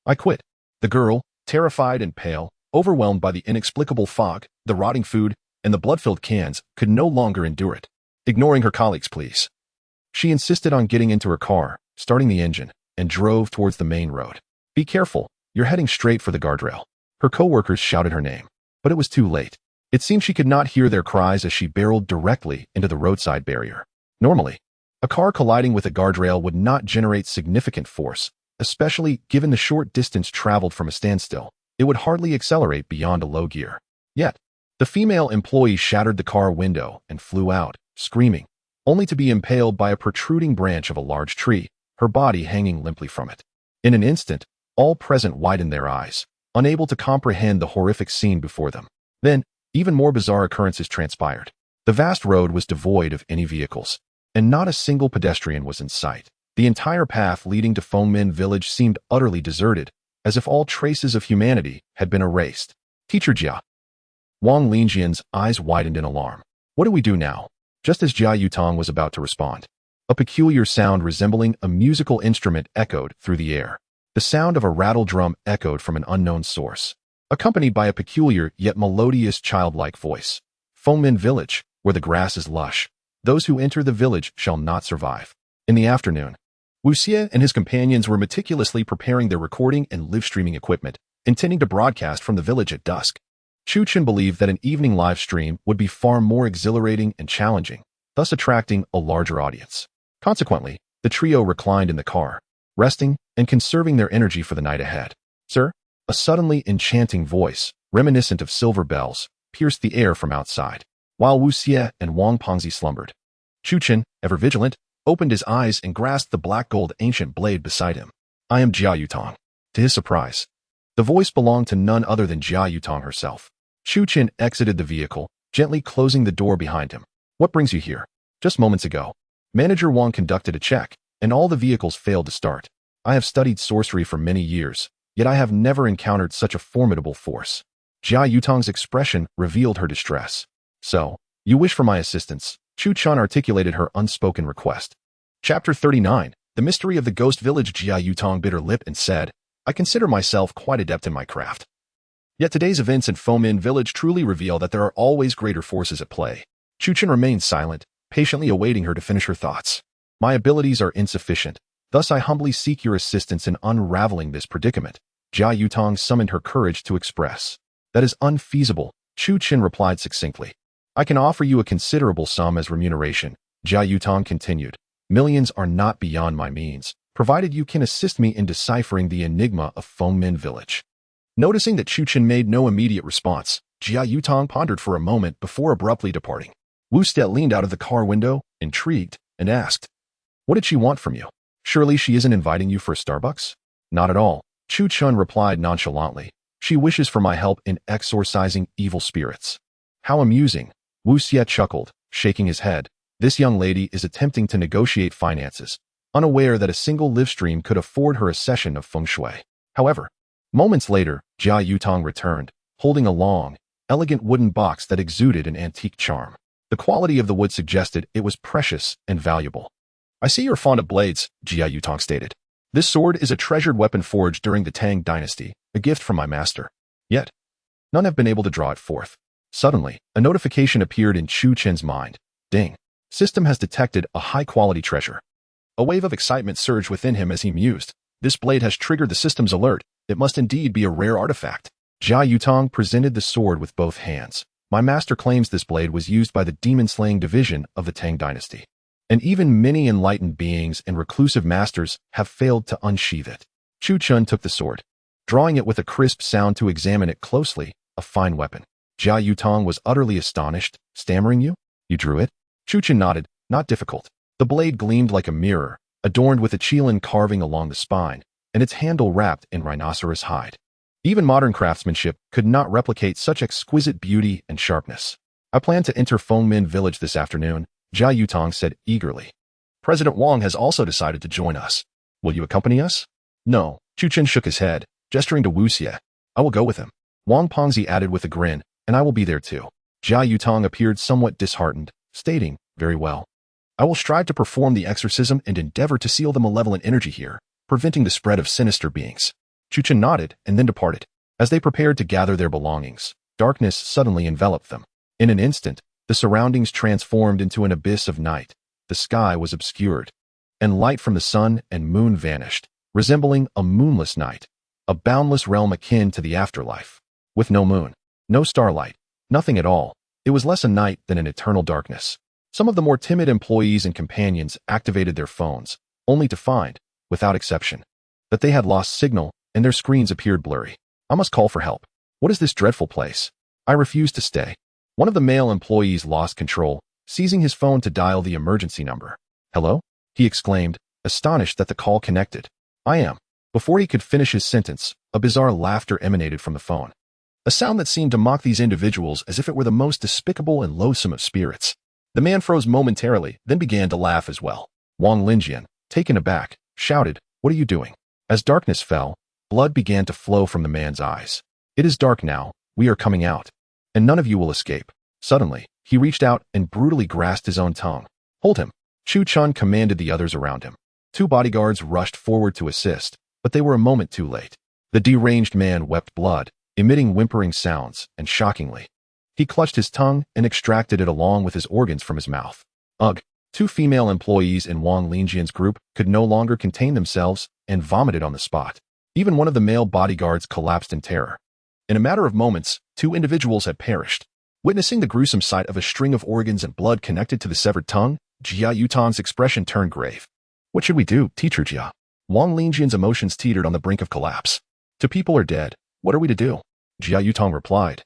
I quit." The girl, terrified and pale, overwhelmed by the inexplicable fog, the rotting food, and the blood-filled cans, could no longer endure it. Ignoring her colleagues' pleas, she insisted on getting into her car, starting the engine, and drove towards the main road. "Be careful, you're heading straight for the guardrail." Her co-workers shouted her name, but it was too late. It seemed she could not hear their cries as she barreled directly into the roadside barrier. Normally, a car colliding with a guardrail would not generate significant force, especially given the short distance traveled from a standstill. It would hardly accelerate beyond a low gear. Yet, the female employee shattered the car window and flew out, screaming, only to be impaled by a protruding branch of a large tree, her body hanging limply from it. In an instant, all present widened their eyes, unable to comprehend the horrific scene before them. Then, even more bizarre occurrences transpired. The vast road was devoid of any vehicles, and not a single pedestrian was in sight. The entire path leading to Fengmen Village seemed utterly deserted, as if all traces of humanity had been erased. Teacher Jia. Wang Lingjian's eyes widened in alarm. What do we do now? Just as Jia Yutong was about to respond, a peculiar sound resembling a musical instrument echoed through the air. The sound of a rattle drum echoed from an unknown source, accompanied by a peculiar yet melodious childlike voice. Fengmen Village, where the grass is lush. Those who enter the village shall not survive. In the afternoon, Wu Xie and his companions were meticulously preparing their recording and live-streaming equipment, intending to broadcast from the village at dusk. Chu Chen believed that an evening live stream would be far more exhilarating and challenging, thus attracting a larger audience. Consequently, the trio reclined in the car, resting and conserving their energy for the night ahead. Sir, a suddenly enchanting voice, reminiscent of silver bells, pierced the air from outside, while Wu Xie and Wang Pengzi slumbered. Chu Chen, ever vigilant, opened his eyes and grasped the black-gold ancient blade beside him. I am Jia Yutong. To his surprise, the voice belonged to none other than Jia Yutong herself. Chu Chen exited the vehicle, gently closing the door behind him. What brings you here? Just moments ago, Manager Wang conducted a check, and all the vehicles failed to start. I have studied sorcery for many years, yet I have never encountered such a formidable force. Jia Yutong's expression revealed her distress. So, you wish for my assistance? Chu Chen articulated her unspoken request. Chapter 39, The Mystery of the Ghost Village. Jia Yutong bit her lip and said, I consider myself quite adept in my craft. Yet today's events in Fengmen Village truly reveal that there are always greater forces at play. Chu Chen remained silent, patiently awaiting her to finish her thoughts. My abilities are insufficient, thus I humbly seek your assistance in unraveling this predicament. Jia Yutong summoned her courage to express. That is unfeasible, Chu Chen replied succinctly. I can offer you a considerable sum as remuneration, Jia Yutong continued. Millions are not beyond my means, provided you can assist me in deciphering the enigma of Fengmen Village. Noticing that Chu Chen made no immediate response, Jia Yutong pondered for a moment before abruptly departing. Wu Xie leaned out of the car window, intrigued, and asked, What did she want from you? Surely she isn't inviting you for a Starbucks? Not at all, Chu Chen replied nonchalantly. She wishes for my help in exorcising evil spirits. How amusing, Wu Xie chuckled, shaking his head. This young lady is attempting to negotiate finances, unaware that a single live stream could afford her a session of feng shui. However, moments later, Jia Yutong returned, holding a long, elegant wooden box that exuded an antique charm. The quality of the wood suggested it was precious and valuable. I see you're fond of blades, Jia Yutong stated. This sword is a treasured weapon forged during the Tang dynasty, a gift from my master. Yet, none have been able to draw it forth. Suddenly, a notification appeared in Chu Chen's mind. Ding. System has detected a high-quality treasure. A wave of excitement surged within him as he mused. This blade has triggered the system's alert. It must indeed be a rare artifact. Jia Yutong presented the sword with both hands. My master claims this blade was used by the demon-slaying division of the Tang dynasty. And even many enlightened beings and reclusive masters have failed to unsheath it. Chu Chen took the sword, drawing it with a crisp sound to examine it closely, a fine weapon. Jia Yutong was utterly astonished, stammering, You drew it? Chu Chen nodded, not difficult. The blade gleamed like a mirror, adorned with a Qiling carving along the spine, and its handle wrapped in rhinoceros hide. Even modern craftsmanship could not replicate such exquisite beauty and sharpness. I plan to enter Fengmen Village this afternoon, Jia Yutong said eagerly. President Wang has also decided to join us. Will you accompany us? No, Chu Chen shook his head, gesturing to Wu Xie. I will go with him. Wang Pengzi added with a grin, and I will be there too. Jia Yutong appeared somewhat disheartened, stating, Very well. I will strive to perform the exorcism and endeavor to seal the malevolent energy here, preventing the spread of sinister beings. Chu Chen nodded and then departed. As they prepared to gather their belongings, darkness suddenly enveloped them. In an instant, the surroundings transformed into an abyss of night. The sky was obscured, and light from the sun and moon vanished, resembling a moonless night, a boundless realm akin to the afterlife. With no moon, no starlight, nothing at all, it was less a night than an eternal darkness. Some of the more timid employees and companions activated their phones, only to find, without exception, that they had lost signal and their screens appeared blurry. I must call for help. What is this dreadful place? I refuse to stay. One of the male employees lost control, seizing his phone to dial the emergency number. Hello? He exclaimed, astonished that the call connected. I am. Before he could finish his sentence, a bizarre laughter emanated from the phone. A sound that seemed to mock these individuals as if it were the most despicable and loathsome of spirits. The man froze momentarily, then began to laugh as well. Wang Linjian, taken aback, shouted, "What are you doing?" As darkness fell, blood began to flow from the man's eyes. "It is dark now, we are coming out. And none of you will escape." Suddenly, he reached out and brutally grasped his own tongue. "Hold him." Chu Chun commanded the others around him. 2 bodyguards rushed forward to assist, but they were a moment too late. The deranged man wept blood, emitting whimpering sounds, and shockingly, he clutched his tongue and extracted it along with his organs from his mouth. Ugh! 2 female employees in Wang Linjian's group could no longer contain themselves and vomited on the spot. Even one of the male bodyguards collapsed in terror. In a matter of moments, 2 individuals had perished. Witnessing the gruesome sight of a string of organs and blood connected to the severed tongue, Jia Yutan's expression turned grave. "What should we do, teacher Jia?" Wang Linjian's emotions teetered on the brink of collapse. "Two people are dead. What are we to do?" Jia Yutang replied.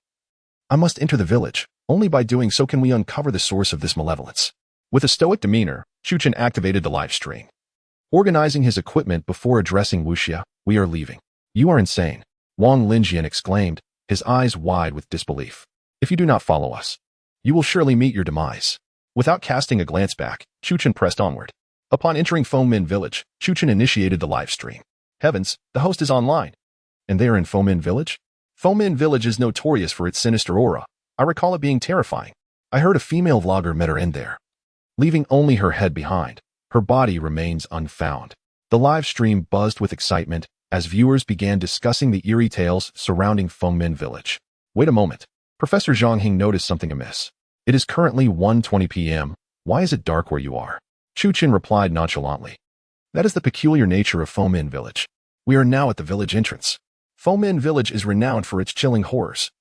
"I must enter the village. Only by doing so can we uncover the source of this malevolence." With a stoic demeanor, Chu Chen activated the live stream. Organizing his equipment before addressing Wu Xie, "We are leaving." "You are insane," Wang Linjian exclaimed, his eyes wide with disbelief. "If you do not follow us, you will surely meet your demise." Without casting a glance back, Chu Chen pressed onward. Upon entering Fengmen Village, Chu Chen initiated the live stream. Heavens, the host is online. And they are in Fengmen Village? Fengmen Village is notorious for its sinister aura. I recall it being terrifying. I heard a female vlogger met her end there, leaving only her head behind. Her body remains unfound. The live stream buzzed with excitement as viewers began discussing the eerie tales surrounding Fengmen Village. Wait a moment. Professor Zhang Qiling noticed something amiss. It is currently 1:20 p.m. Why is it dark where you are? Chu Chen replied nonchalantly. That is the peculiar nature of Fengmen Village. We are now at the village entrance. Fengmen Village is renowned for its chilling horrors.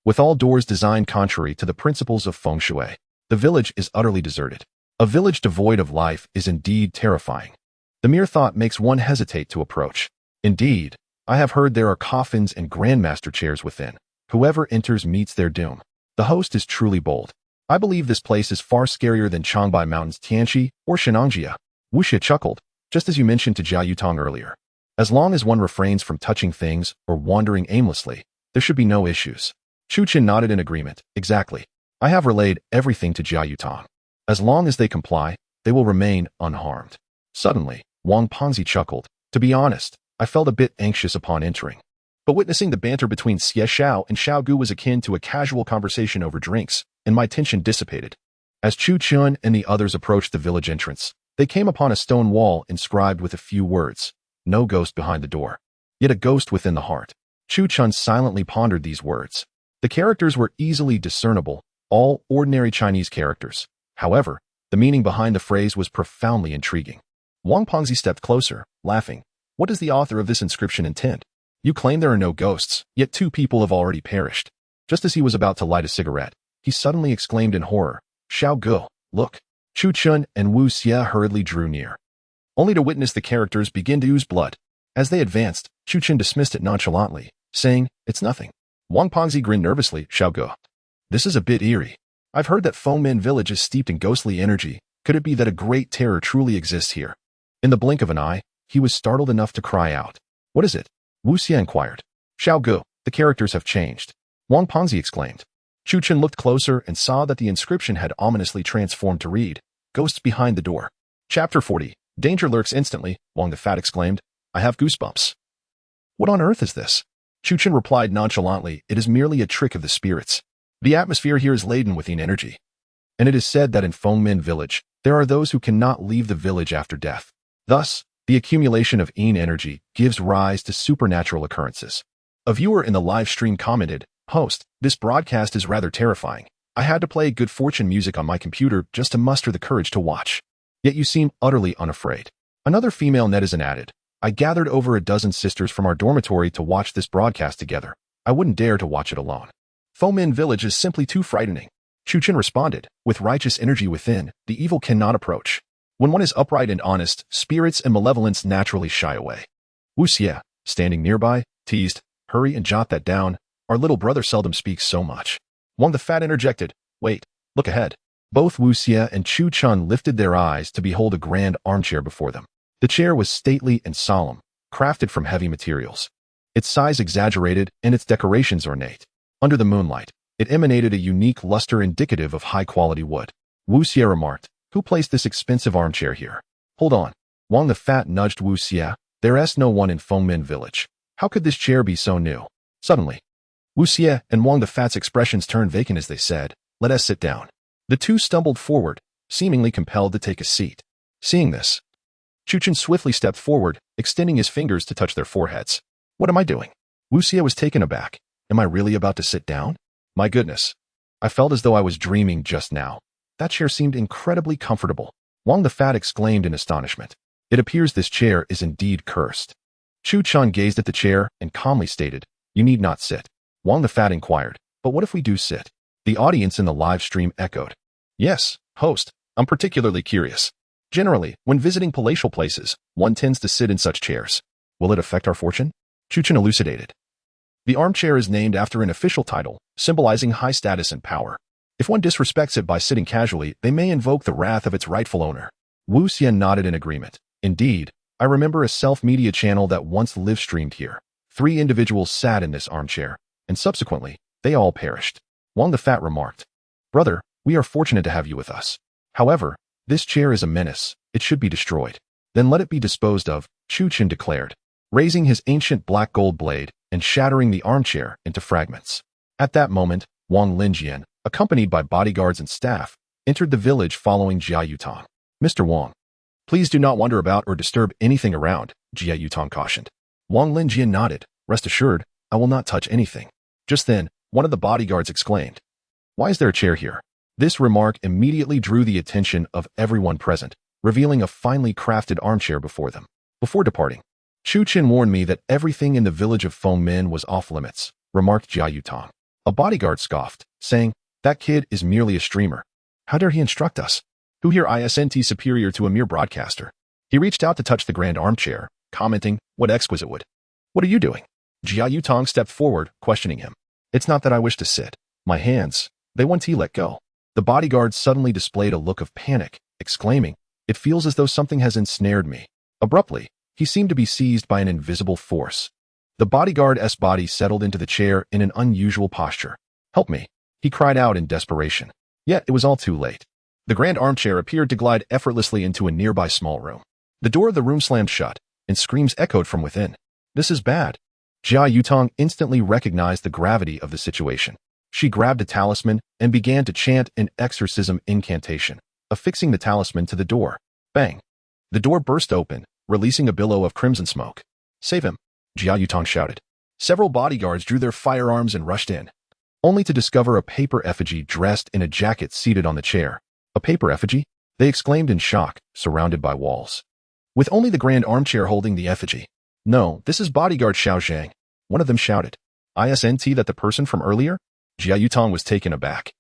With all doors designed contrary to the principles of feng shui, the village is utterly deserted. A village devoid of life is indeed terrifying. The mere thought makes one hesitate to approach. Indeed, I have heard there are coffins and grandmaster chairs within. Whoever enters meets their doom. The host is truly bold. I believe this place is far scarier than Changbai Mountain's Tianchi or Shennongjia. Wu Xie chuckled, just as you mentioned to Jia Yutang earlier. As long as one refrains from touching things or wandering aimlessly, there should be no issues. Chu Chen nodded in agreement. Exactly. I have relayed everything to Jia Yutang. As long as they comply, they will remain unharmed. Suddenly, Wang Pengzi chuckled. To be honest, I felt a bit anxious upon entering. But witnessing the banter between Xie Xiao and Xiao Gu was akin to a casual conversation over drinks, and my tension dissipated. As Chu Chen and the others approached the village entrance, they came upon a stone wall inscribed with a few words. No ghost behind the door, yet a ghost within the heart. Chu Chen silently pondered these words. The characters were easily discernible, all ordinary Chinese characters. However, the meaning behind the phrase was profoundly intriguing. Wang Pengzi stepped closer, laughing. What does the author of this inscription intend? You claim there are no ghosts, yet 2 people have already perished. Just as he was about to light a cigarette, he suddenly exclaimed in horror, Xiao Gu, look. Chu Chen and Wu Xie hurriedly drew near, only to witness the characters begin to ooze blood. As they advanced, Chu Chen dismissed it nonchalantly, saying, it's nothing. Wang Pengzi grinned nervously, Xiao Gu. This is a bit eerie. I've heard that Fengmen Village is steeped in ghostly energy. Could it be that a great terror truly exists here? In the blink of an eye, he was startled enough to cry out. What is it? Wu Xie inquired. Xiao Gu, the characters have changed. Wang Pengzi exclaimed. Chu Chen looked closer and saw that the inscription had ominously transformed to read, Ghosts behind the door. Chapter 40. Danger lurks instantly, Wang the Fat exclaimed. I have goosebumps. What on earth is this? Chu Chen replied nonchalantly, it is merely a trick of the spirits. The atmosphere here is laden with yin energy. And it is said that in Fengmen Village, there are those who cannot leave the village after death. Thus, the accumulation of yin energy gives rise to supernatural occurrences. A viewer in the live stream commented, Host, this broadcast is rather terrifying. I had to play good fortune music on my computer just to muster the courage to watch. Yet you seem utterly unafraid. Another female netizen added, I gathered over a dozen sisters from our dormitory to watch this broadcast together. I wouldn't dare to watch it alone. Fengmen Village is simply too frightening. Chu Chen responded, with righteous energy within, the evil cannot approach. When one is upright and honest, spirits and malevolence naturally shy away. Wu Xie, standing nearby, teased, hurry and jot that down. Our little brother seldom speaks so much. Wang the Fat interjected, wait, look ahead. Both Wu Xie and Chu Chen lifted their eyes to behold a grand armchair before them. The chair was stately and solemn, crafted from heavy materials. Its size exaggerated and its decorations ornate. Under the moonlight, it emanated a unique luster indicative of high-quality wood. Wu Xie remarked, "Who placed this expensive armchair here?" "Hold on." Wang the Fat nudged Wu Xie. "There's no one in Fengmen Village. How could this chair be so new?" Suddenly, Wu Xie and Wang the Fat's expressions turned vacant as they said, "Let us sit down." The two stumbled forward, seemingly compelled to take a seat. Seeing this, Chuchen swiftly stepped forward, extending his fingers to touch their foreheads. "What am I doing?" Wu Xie was taken aback. "Am I really about to sit down? My goodness. I felt as though I was dreaming just now. That chair seemed incredibly comfortable." Wang the Fat exclaimed in astonishment. "It appears this chair is indeed cursed." Chu Chun gazed at the chair and calmly stated, "You need not sit." Wang the Fat inquired, "But what if we do sit?" The audience in the live stream echoed, "Yes, host, I'm particularly curious. Generally, when visiting palatial places, one tends to sit in such chairs. Will it affect our fortune?" Chu Chun elucidated. The armchair is named after an official title, symbolizing high status and power. If one disrespects it by sitting casually, they may invoke the wrath of its rightful owner. Wu Xie nodded in agreement. "Indeed, I remember a self-media channel that once live-streamed here. 3 individuals sat in this armchair, and subsequently, they all perished." Wang the Fat remarked, "Brother, we are fortunate to have you with us. However, this chair is a menace. It should be destroyed." "Then let it be disposed of," Chu Chen declared, raising his ancient black gold blade and shattering the armchair into fragments. At that moment, Wang Linjian, accompanied by bodyguards and staff, entered the village following Jia Yutong. "Mr. Wang, please do not wander about or disturb anything around," Jia Yutong cautioned. Wang Linjian nodded. "Rest assured, I will not touch anything." Just then, one of the bodyguards exclaimed, "Why is there a chair here?" This remark immediately drew the attention of everyone present, revealing a finely crafted armchair before them. Before departing, Chu Chen warned me that everything in the village of Fengmen was off limits, remarked Jia Yutong. A bodyguard scoffed, saying, "That kid is merely a streamer. How dare he instruct us? Who here isn't superior to a mere broadcaster?" He reached out to touch the grand armchair, commenting, "What exquisite wood." "What are you doing?" Jia Yutong stepped forward, questioning him. "It's not that I wish to sit. My hands, they want to let go." The bodyguard suddenly displayed a look of panic, exclaiming, "It feels as though something has ensnared me." Abruptly, he seemed to be seized by an invisible force. The bodyguard's body settled into the chair in an unusual posture. "Help me," he cried out in desperation. Yet it was all too late. The grand armchair appeared to glide effortlessly into a nearby small room. The door of the room slammed shut, and screams echoed from within. "This is bad." Jia Yutong instantly recognized the gravity of the situation. She grabbed a talisman and began to chant an exorcism incantation, affixing the talisman to the door. Bang! The door burst open, releasing a billow of crimson smoke. "Save him!" Jia Yutong shouted. Several bodyguards drew their firearms and rushed in, only to discover a paper effigy dressed in a jacket seated on the chair. "A paper effigy?" they exclaimed in shock, surrounded by walls, with only the grand armchair holding the effigy. "No, this is bodyguard Xiao Zhang," one of them shouted. "Isn't that the person from earlier?" Jia Yutong was taken aback.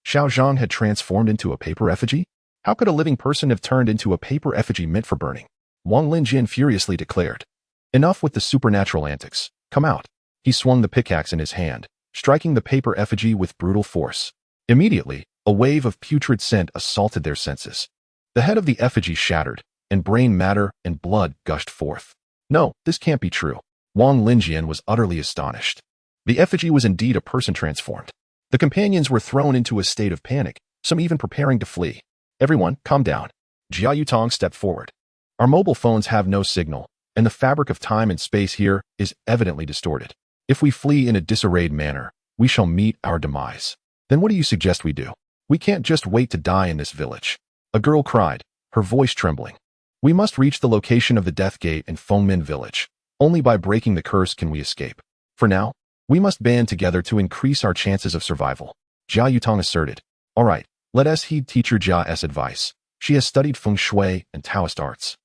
Xiao Zhang had transformed into a paper effigy? How could a living person have turned into a paper effigy meant for burning? Wang Linjian furiously declared, "Enough with the supernatural antics. Come out." He swung the pickaxe in his hand, striking the paper effigy with brutal force. Immediately, a wave of putrid scent assaulted their senses. The head of the effigy shattered, and brain matter and blood gushed forth. "No, this can't be true." Wang Linjian was utterly astonished. The effigy was indeed a person transformed. The companions were thrown into a state of panic, some even preparing to flee. "Everyone, calm down." Jia Yutong stepped forward. "Our mobile phones have no signal, and the fabric of time and space here is evidently distorted. If we flee in a disarrayed manner, we shall meet our demise. Then what do you suggest we do? We can't just wait to die in this village." A girl cried, her voice trembling. "We must reach the location of the Death Gate in Fengmen Village. Only by breaking the curse can we escape. For now, we must band together to increase our chances of survival." Jia Yutong asserted. "All right, let us heed teacher Jia's advice. She has studied feng shui and Taoist arts.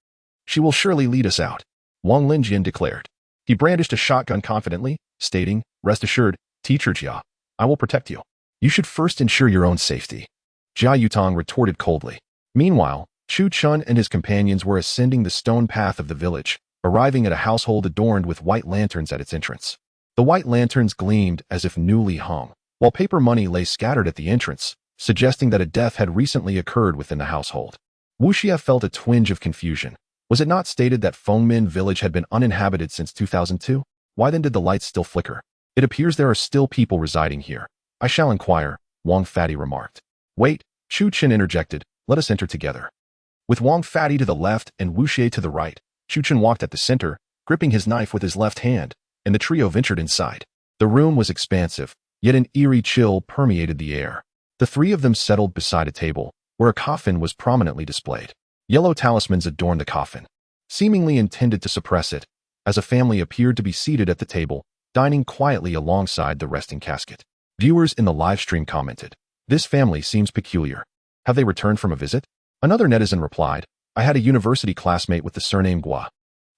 She will surely lead us out," Wang Linjian declared. He brandished a shotgun confidently, stating, "Rest assured, teacher Jia, I will protect you. You should first ensure your own safety." Jia Yutong retorted coldly. Meanwhile, Chu Chun and his companions were ascending the stone path of the village, arriving at a household adorned with white lanterns at its entrance. The white lanterns gleamed as if newly hung, while paper money lay scattered at the entrance, suggesting that a death had recently occurred within the household. Wu Xie felt a twinge of confusion. Was it not stated that Fengmen Village had been uninhabited since 2002? Why then did the lights still flicker? It appears there are still people residing here. I shall inquire, Wang Fatty remarked. Wait, Chu Chen interjected, let us enter together. With Wang Fatty to the left and Wu Xie to the right, Chu Chen walked at the center, gripping his knife with his left hand, and the trio ventured inside. The room was expansive, yet an eerie chill permeated the air. The three of them settled beside a table, where a coffin was prominently displayed. Yellow talismans adorned the coffin, seemingly intended to suppress it, as a family appeared to be seated at the table, dining quietly alongside the resting casket. Viewers in the livestream commented, "This family seems peculiar. Have they returned from a visit?" Another netizen replied, "I had a university classmate with the surname Gua.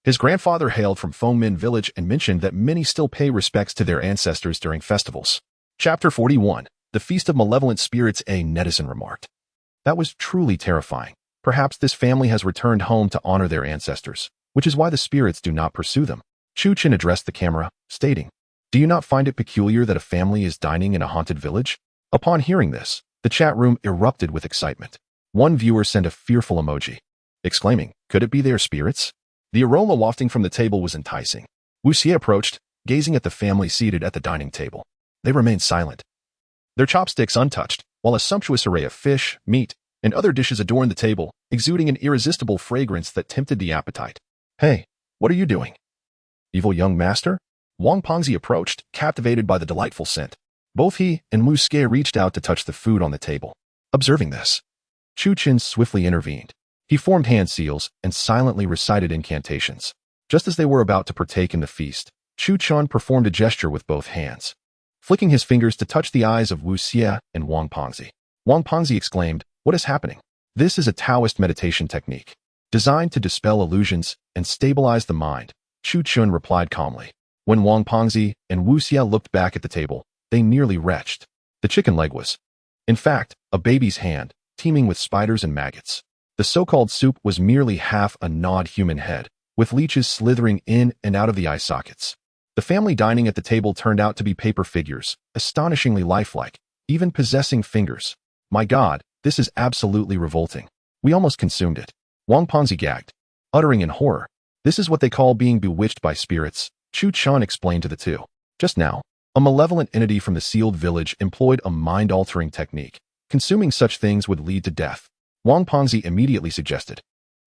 His grandfather hailed from Fengmen Village and mentioned that many still pay respects to their ancestors during festivals." Chapter 41, The Feast of Malevolent Spirits, a netizen remarked. That was truly terrifying. Perhaps this family has returned home to honor their ancestors, which is why the spirits do not pursue them. Chu Chen addressed the camera, stating, "Do you not find it peculiar that a family is dining in a haunted village?" Upon hearing this, the chat room erupted with excitement. One viewer sent a fearful emoji, exclaiming, "Could it be their spirits?" The aroma wafting from the table was enticing. Wu Xie approached, gazing at the family seated at the dining table. They remained silent, their chopsticks untouched, while a sumptuous array of fish, meat, and other dishes adorned the table, exuding an irresistible fragrance that tempted the appetite. "Hey, what are you doing? Evil young master?" Wang Pengzi approached, captivated by the delightful scent. Both he and Wu Xie reached out to touch the food on the table. Observing this, Chu Chen swiftly intervened. He formed hand seals and silently recited incantations. Just as they were about to partake in the feast, Chu Chen performed a gesture with both hands, flicking his fingers to touch the eyes of Wu Xie and Wang Pengzi. Wang Pengzi exclaimed, "What is happening?" This is a Taoist meditation technique, designed to dispel illusions and stabilize the mind, Chu Chen replied calmly. When Wang Pengzi and Wu Xie looked back at the table, they nearly retched. The chicken leg was, in fact, a baby's hand, teeming with spiders and maggots. The so-called soup was merely half a gnawed human head, with leeches slithering in and out of the eye sockets. The family dining at the table turned out to be paper figures, astonishingly lifelike, even possessing fingers. My God, this is absolutely revolting. We almost consumed it. Wang Pengzi gagged, uttering in horror, "This is what they call being bewitched by spirits," Chu Chen explained to the two. Just now, a malevolent entity from the sealed village employed a mind-altering technique. Consuming such things would lead to death. Wang Pengzi immediately suggested,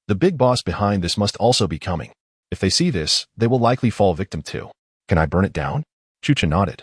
"The big boss behind this must also be coming. If they see this, they will likely fall victim too. Can I burn it down?" Chu Chen nodded.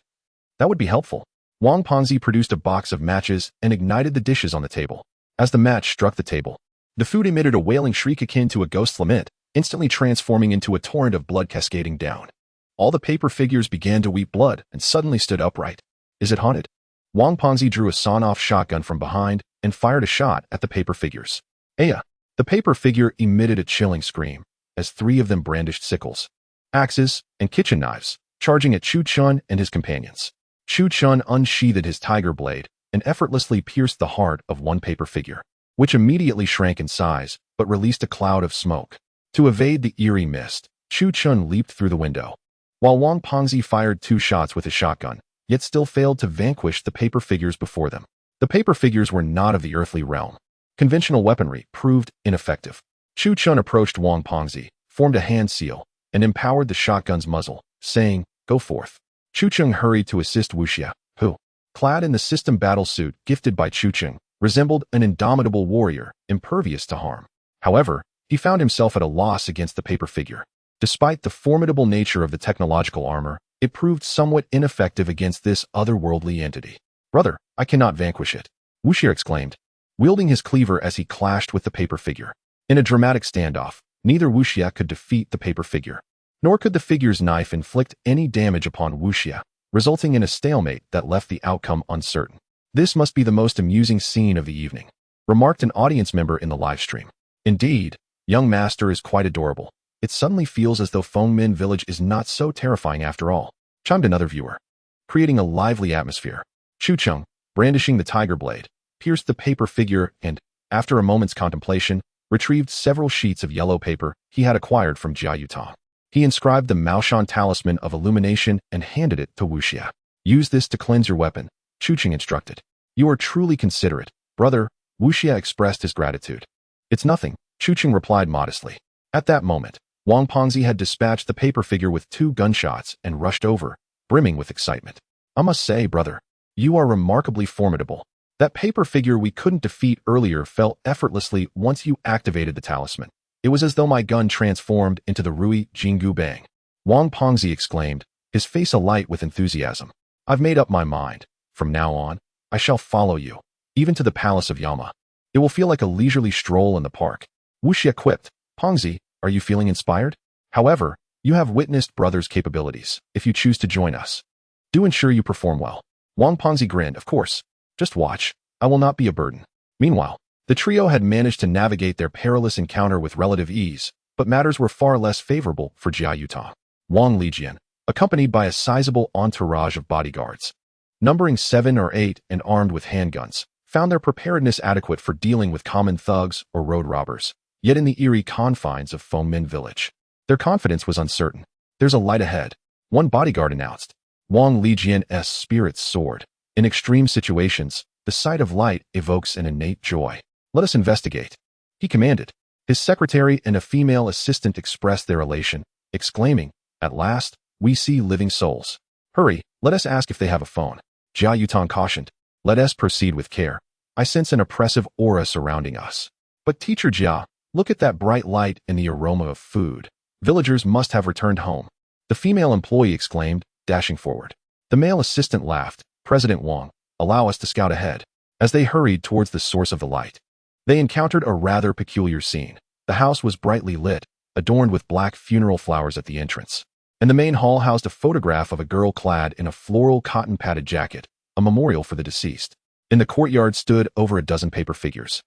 "That would be helpful." Wang Pengzi produced a box of matches and ignited the dishes on the table. As the match struck the table, the food emitted a wailing shriek akin to a ghost lament, instantly transforming into a torrent of blood cascading down. All the paper figures began to weep blood and suddenly stood upright. "Is it haunted?" Wang Pengzi drew a sawn-off shotgun from behind and fired a shot at the paper figures. "Aya!" The paper figure emitted a chilling scream, as three of them brandished sickles, axes, and kitchen knives, charging at Chu Chen and his companions. Chu Chen unsheathed his tiger blade and effortlessly pierced the heart of one paper figure, which immediately shrank in size but released a cloud of smoke. To evade the eerie mist, Chu Chen leaped through the window, while Wang Pengzi fired 2 shots with his shotgun, yet still failed to vanquish the paper figures before them. The paper figures were not of the earthly realm. Conventional weaponry proved ineffective. Chu Chen approached Wang Pengzi, formed a hand seal, and empowered the shotgun's muzzle, saying, "Go forth." Chu Chen hurried to assist Wu Xie, who, clad in the system battle suit gifted by Chu Chen, resembled an indomitable warrior, impervious to harm. However, he found himself at a loss against the paper figure. Despite the formidable nature of the technological armor, it proved somewhat ineffective against this otherworldly entity. "Brother, I cannot vanquish it," Wu Xie exclaimed, wielding his cleaver as he clashed with the paper figure. In a dramatic standoff, neither Wu Xie could defeat the paper figure, nor could the figure's knife inflict any damage upon Wu Xie, resulting in a stalemate that left the outcome uncertain. "This must be the most amusing scene of the evening," remarked an audience member in the livestream. "Indeed, young master is quite adorable. It suddenly feels as though Fengmen Village is not so terrifying after all," chimed another viewer, creating a lively atmosphere. Chu Chen, brandishing the tiger blade, pierced the paper figure and, after a moment's contemplation, retrieved several sheets of yellow paper he had acquired from Jia Yutong. He inscribed the Maoshan Talisman of Illumination and handed it to Wu Xie. "Use this to cleanse your weapon," Chu Chen instructed. "You are truly considerate, brother," Wu Xie expressed his gratitude. "It's nothing," Chu Chen replied modestly. At that moment, Wang Pengzi had dispatched the paper figure with 2 gunshots and rushed over, brimming with excitement. I must say, brother, you are remarkably formidable. That paper figure we couldn't defeat earlier fell effortlessly once you activated the talisman. It was as though my gun transformed into the Rui Jingu Bang. Wang Pengzi exclaimed, his face alight with enthusiasm. I've made up my mind. From now on, I shall follow you, even to the palace of Yama. It will feel like a leisurely stroll in the park. Wu Xie quipped, Pengzi, are you feeling inspired? However, you have witnessed brother's capabilities. If you choose to join us, do ensure you perform well. Wang Pengzi grinned, of course. Just watch. I will not be a burden. Meanwhile, the trio had managed to navigate their perilous encounter with relative ease, but matters were far less favorable for Jia Yutong. Wang Lijian, accompanied by a sizable entourage of bodyguards, numbering 7 or 8 and armed with handguns, found their preparedness adequate for dealing with common thugs or road robbers, yet in the eerie confines of Fengmen Village. Their confidence was uncertain. There's a light ahead, one bodyguard announced. Wang Lijian's spirits soared. In extreme situations, the sight of light evokes an innate joy. Let us investigate, he commanded. His secretary and a female assistant expressed their elation, exclaiming, at last, we see living souls. Hurry, let us ask if they have a phone. Jia Yutong cautioned. Let us proceed with care. I sense an oppressive aura surrounding us. But teacher Jia, look at that bright light and the aroma of food. Villagers must have returned home. The female employee exclaimed, dashing forward. The male assistant laughed. President Wang, allow us to scout ahead. As they hurried towards the source of the light, they encountered a rather peculiar scene. The house was brightly lit, adorned with black funeral flowers at the entrance, and the main hall housed a photograph of a girl clad in a floral cotton-padded jacket, a memorial for the deceased. In the courtyard stood over a dozen paper figures,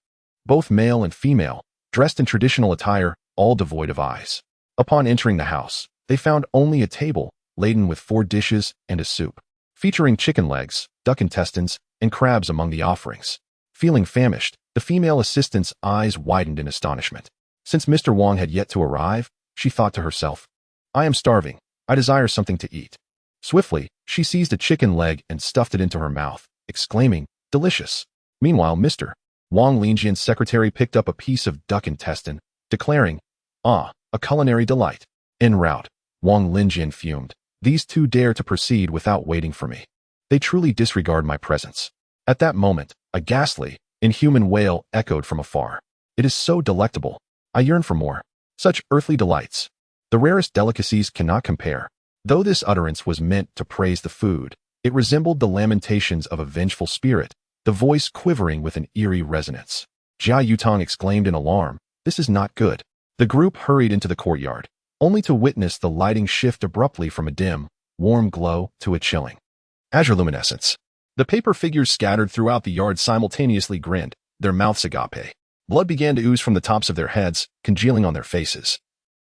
both male and female, dressed in traditional attire, all devoid of eyes. Upon entering the house, they found only a table laden with 4 dishes and a soup, featuring chicken legs, duck intestines, and crabs among the offerings. Feeling famished, the female assistant's eyes widened in astonishment. Since Mr. Wang had yet to arrive, she thought to herself, I am starving. I desire something to eat. Swiftly, she seized a chicken leg and stuffed it into her mouth, exclaiming, delicious. Meanwhile, Mr. Wang Linjian's secretary picked up a piece of duck intestine, declaring, ah, a culinary delight. En route, Wang Linjian fumed. These 2 dare to proceed without waiting for me. They truly disregard my presence. At that moment, a ghastly, inhuman wail echoed from afar. It is so delectable. I yearn for more. Such earthly delights. The rarest delicacies cannot compare. Though this utterance was meant to praise the food, it resembled the lamentations of a vengeful spirit, the voice quivering with an eerie resonance. Jia Yutong exclaimed in alarm, this is not good. The group hurried into the courtyard, only to witness the lighting shift abruptly from a dim, warm glow to a chilling azure luminescence. The paper figures scattered throughout the yard simultaneously grinned, their mouths agape. Blood began to ooze from the tops of their heads, congealing on their faces,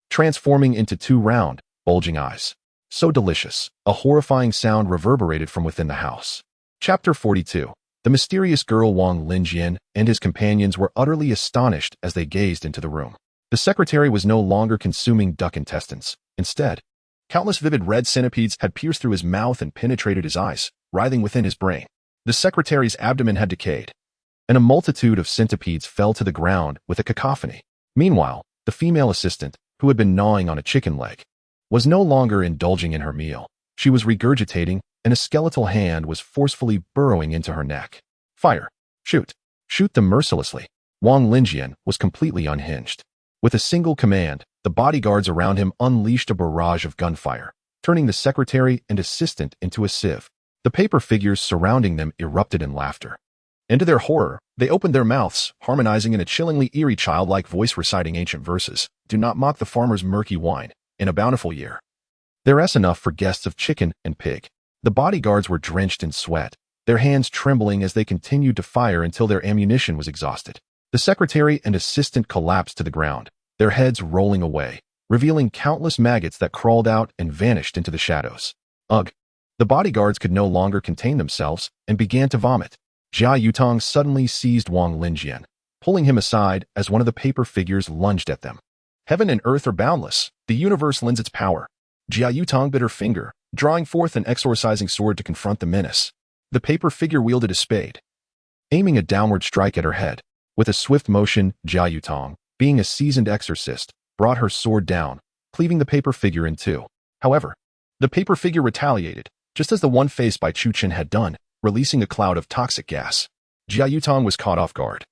transforming into 2 round, bulging eyes. So delicious, a horrifying sound reverberated from within the house. Chapter 42. The mysterious girl Wang Linjian and his companions were utterly astonished as they gazed into the room. The secretary was no longer consuming duck intestines. Instead, countless vivid red centipedes had pierced through his mouth and penetrated his eyes, writhing within his brain. The secretary's abdomen had decayed, and a multitude of centipedes fell to the ground with a cacophony. Meanwhile, the female assistant, who had been gnawing on a chicken leg, was no longer indulging in her meal. She was regurgitating, and a skeletal hand was forcefully burrowing into her neck. Fire! Shoot! Shoot them mercilessly! Wang Linjian was completely unhinged. With a single command, the bodyguards around him unleashed a barrage of gunfire, turning the secretary and assistant into a sieve. The paper figures surrounding them erupted in laughter. And to their horror, they opened their mouths, harmonizing in a chillingly eerie childlike voice reciting ancient verses. Do not mock the farmer's murky wine, in a bountiful year. There's enough for guests of chicken and pig. The bodyguards were drenched in sweat, their hands trembling as they continued to fire until their ammunition was exhausted. The secretary and assistant collapsed to the ground, their heads rolling away, revealing countless maggots that crawled out and vanished into the shadows. Ugh! The bodyguards could no longer contain themselves and began to vomit. Jia Yutong suddenly seized Wang Linjian, pulling him aside as one of the paper figures lunged at them. Heaven and earth are boundless. The universe lends its power. Jia Yutong bit her finger, drawing forth an exorcising sword to confront the menace. The paper figure wielded a spade, aiming a downward strike at her head. With a swift motion, Jia Yutong, being a seasoned exorcist, brought her sword down, cleaving the paper figure in two. However, the paper figure retaliated, just as the one faced by Chu Chen had done, releasing a cloud of toxic gas. Jia Yutong was caught off guard,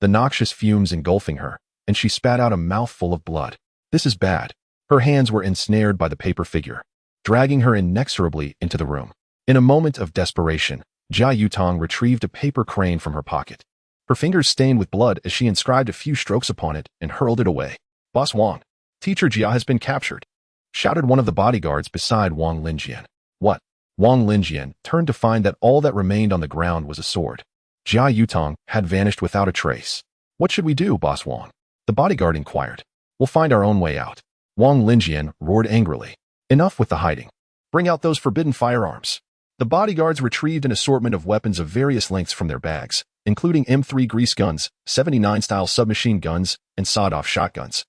the noxious fumes engulfing her, and she spat out a mouthful of blood. This is bad. Her hands were ensnared by the paper figure, dragging her inexorably into the room. In a moment of desperation, Jia Yutong retrieved a paper crane from her pocket. Her fingers stained with blood as she inscribed a few strokes upon it and hurled it away. "Boss Wang, Teacher Jia has been captured," shouted one of the bodyguards beside Wang Linjian. "What?" Wang Linjian turned to find that all that remained on the ground was a sword. Jia Yutong had vanished without a trace. "What should we do, Boss Wang?" the bodyguard inquired. "We'll find our own way out." Wang Linjian roared angrily. "Enough with the hiding. Bring out those forbidden firearms." The bodyguards retrieved an assortment of weapons of various lengths from their bags, including M3 grease guns, 79-style submachine guns, and sawed-off shotguns,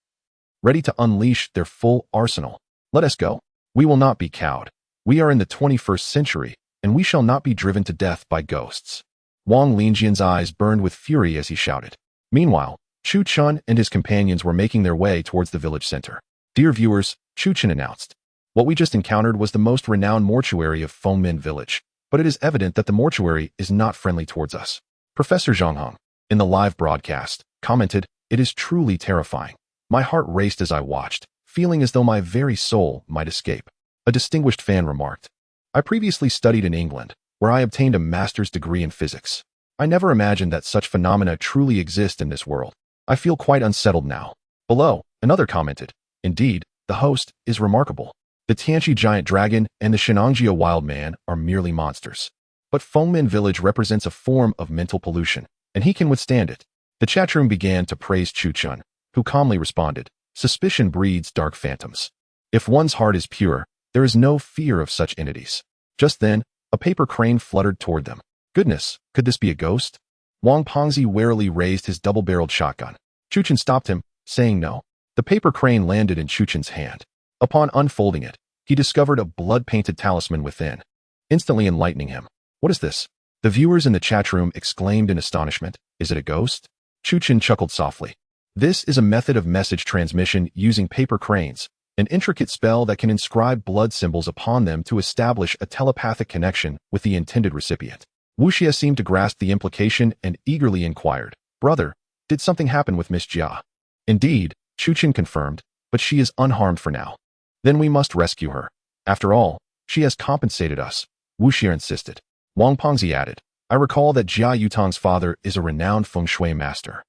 ready to unleash their full arsenal. "Let us go. We will not be cowed. We are in the 21st century, and we shall not be driven to death by ghosts." Wang Linjian's eyes burned with fury as he shouted. Meanwhile, Chu Chen and his companions were making their way towards the village center. "Dear viewers," Chu Chen announced, "what we just encountered was the most renowned mortuary of Fengmen Village, but it is evident that the mortuary is not friendly towards us." Professor Zhang Huang, in the live broadcast, commented, "It is truly terrifying. My heart raced as I watched, feeling as though my very soul might escape." A distinguished fan remarked, "I previously studied in England, where I obtained a master's degree in physics. I never imagined that such phenomena truly exist in this world. I feel quite unsettled now." Below, another commented, "Indeed, the host is remarkable. The Tianchi giant dragon and the Shennongjia wild man are merely monsters. But Fengmen Village represents a form of mental pollution, and he can withstand it." The chatroom began to praise Chu Chen, who calmly responded, "Suspicion breeds dark phantoms. If one's heart is pure, there is no fear of such entities." Just then, a paper crane fluttered toward them. "Goodness, could this be a ghost?" Wang Pengzi warily raised his double-barreled shotgun. Chu Chen stopped him, saying no. The paper crane landed in Chu Chen's hand. Upon unfolding it, he discovered a blood-painted talisman within, instantly enlightening him. "What is this?" the viewers in the chatroom exclaimed in astonishment. "Is it a ghost?" Chu Chen chuckled softly. "This is a method of message transmission using paper cranes, an intricate spell that can inscribe blood symbols upon them to establish a telepathic connection with the intended recipient." Wu Xie seemed to grasp the implication and eagerly inquired, "Brother, did something happen with Miss Jia?" "Indeed," Chu Chen confirmed, "but she is unharmed for now." "Then we must rescue her. After all, she has compensated us," Wu Xie insisted. Wang Pengzi added, "I recall that Jia Yutong's father is a renowned feng shui master.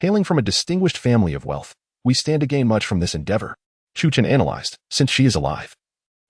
Hailing from a distinguished family of wealth, we stand to gain much from this endeavor." Chu Chen analyzed, "Since she is alive,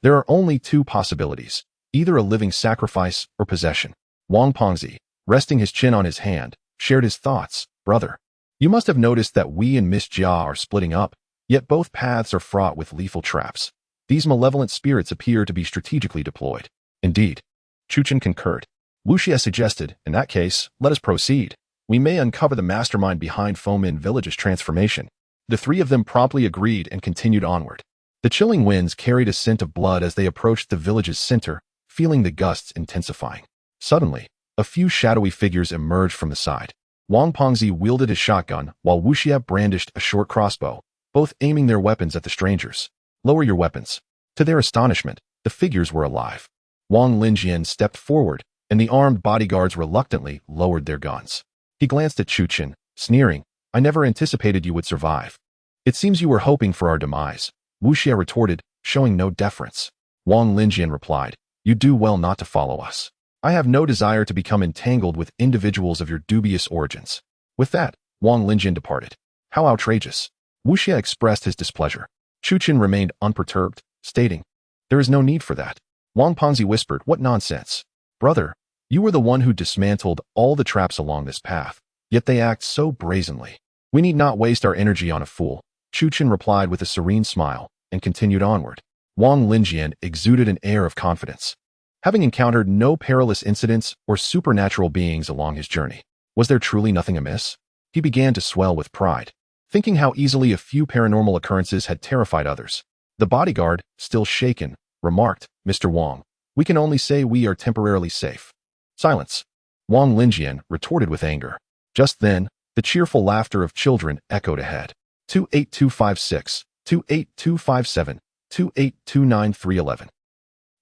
there are only two possibilities, either a living sacrifice or possession." Wang Pengzi, resting his chin on his hand, shared his thoughts. "Brother, you must have noticed that we and Miss Jia are splitting up, yet both paths are fraught with lethal traps. These malevolent spirits appear to be strategically deployed." "Indeed," Chu Chen concurred. Wu Xie suggested, "In that case, let us proceed. We may uncover the mastermind behind Fengmen Village's transformation." The three of them promptly agreed and continued onward. The chilling winds carried a scent of blood as they approached the village's center, feeling the gusts intensifying. Suddenly, a few shadowy figures emerged from the side. Wang Pengzi wielded his shotgun, while Wu Xie brandished a short crossbow, both aiming their weapons at the strangers. "Lower your weapons." To their astonishment, the figures were alive. Wang Linjian stepped forward, and the armed bodyguards reluctantly lowered their guns. He glanced at Chu Chen, sneering, "I never anticipated you would survive." "It seems you were hoping for our demise," Wu Xie retorted, showing no deference. Wang Linjian replied, "You do well not to follow us. I have no desire to become entangled with individuals of your dubious origins." With that, Wang Linjian departed. "How outrageous!" Wu Xie expressed his displeasure. Chu Chen remained unperturbed, stating, "There is no need for that." Wang Pengzi whispered, "What nonsense! Brother, you were the one who dismantled all the traps along this path, yet they act so brazenly. We need not waste our energy on a fool." Chu Chen replied with a serene smile and continued onward. Wang Linjian exuded an air of confidence, having encountered no perilous incidents or supernatural beings along his journey. Was there truly nothing amiss? He began to swell with pride, thinking how easily a few paranormal occurrences had terrified others. The bodyguard, still shaken, remarked, "Mr. Wang, we can only say we are temporarily safe." "Silence!" Wang Linjian retorted with anger. Just then, the cheerful laughter of children echoed ahead. 28256, 28257, 2829311.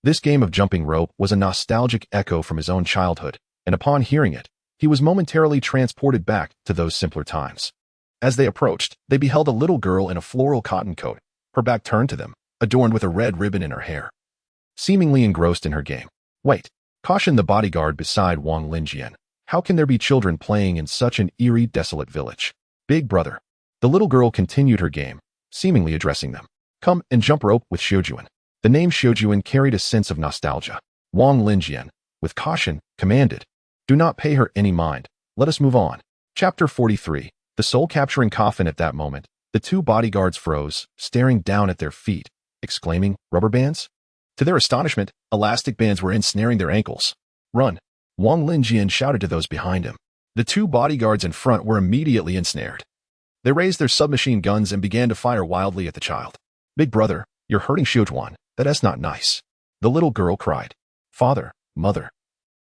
This game of jumping rope was a nostalgic echo from his own childhood, and upon hearing it, he was momentarily transported back to those simpler times. As they approached, they beheld a little girl in a floral cotton coat, her back turned to them, adorned with a red ribbon in her hair. Seemingly engrossed in her game. Wait, cautioned the bodyguard beside Wang Linjian. How can there be children playing in such an eerie, desolate village? Big brother. The little girl continued her game, seemingly addressing them. Come and jump rope with Xiujuan. The name Xiujuan carried a sense of nostalgia. Wang Linjian, with caution, commanded. Do not pay her any mind. Let us move on. Chapter 43. The soul-capturing coffin. At that moment, the two bodyguards froze, staring down at their feet, exclaiming, rubber bands? To their astonishment, elastic bands were ensnaring their ankles. Run! Wang Linjian shouted to those behind him. The two bodyguards in front were immediately ensnared. They raised their submachine guns and began to fire wildly at the child. Big brother, you're hurting Xiujuan. That's not nice. The little girl cried. Father, mother.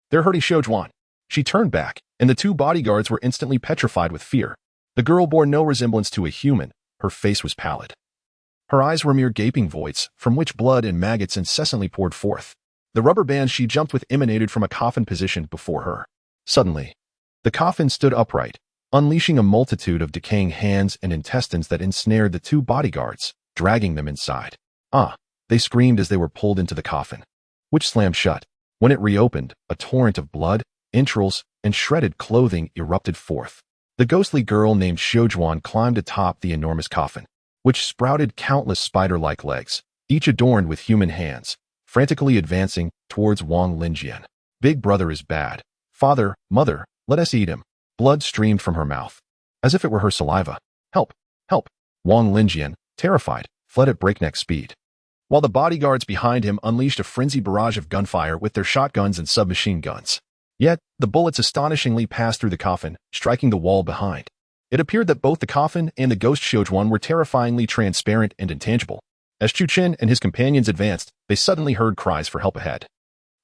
They're hurting Xiujuan. She turned back, and the two bodyguards were instantly petrified with fear. The girl bore no resemblance to a human. Her face was pallid. Her eyes were mere gaping voids, from which blood and maggots incessantly poured forth. The rubber bands she jumped with emanated from a coffin positioned before her. Suddenly, the coffin stood upright, unleashing a multitude of decaying hands and intestines that ensnared the two bodyguards, dragging them inside. Ah! They screamed as they were pulled into the coffin, which slammed shut. When it reopened, a torrent of blood, entrails, and shredded clothing erupted forth. The ghostly girl named Xiujuan climbed atop the enormous coffin, which sprouted countless spider-like legs, each adorned with human hands, frantically advancing towards Wang Linjian. Big brother is bad. Father, mother, let us eat him. Blood streamed from her mouth, as if it were her saliva. Help! Help! Wang Linjian, terrified, fled at breakneck speed, while the bodyguards behind him unleashed a frenzied barrage of gunfire with their shotguns and submachine guns. Yet, the bullets astonishingly passed through the coffin, striking the wall behind. It appeared that both the coffin and the ghost Xiujuan were terrifyingly transparent and intangible. As Chu Chen and his companions advanced, they suddenly heard cries for help ahead.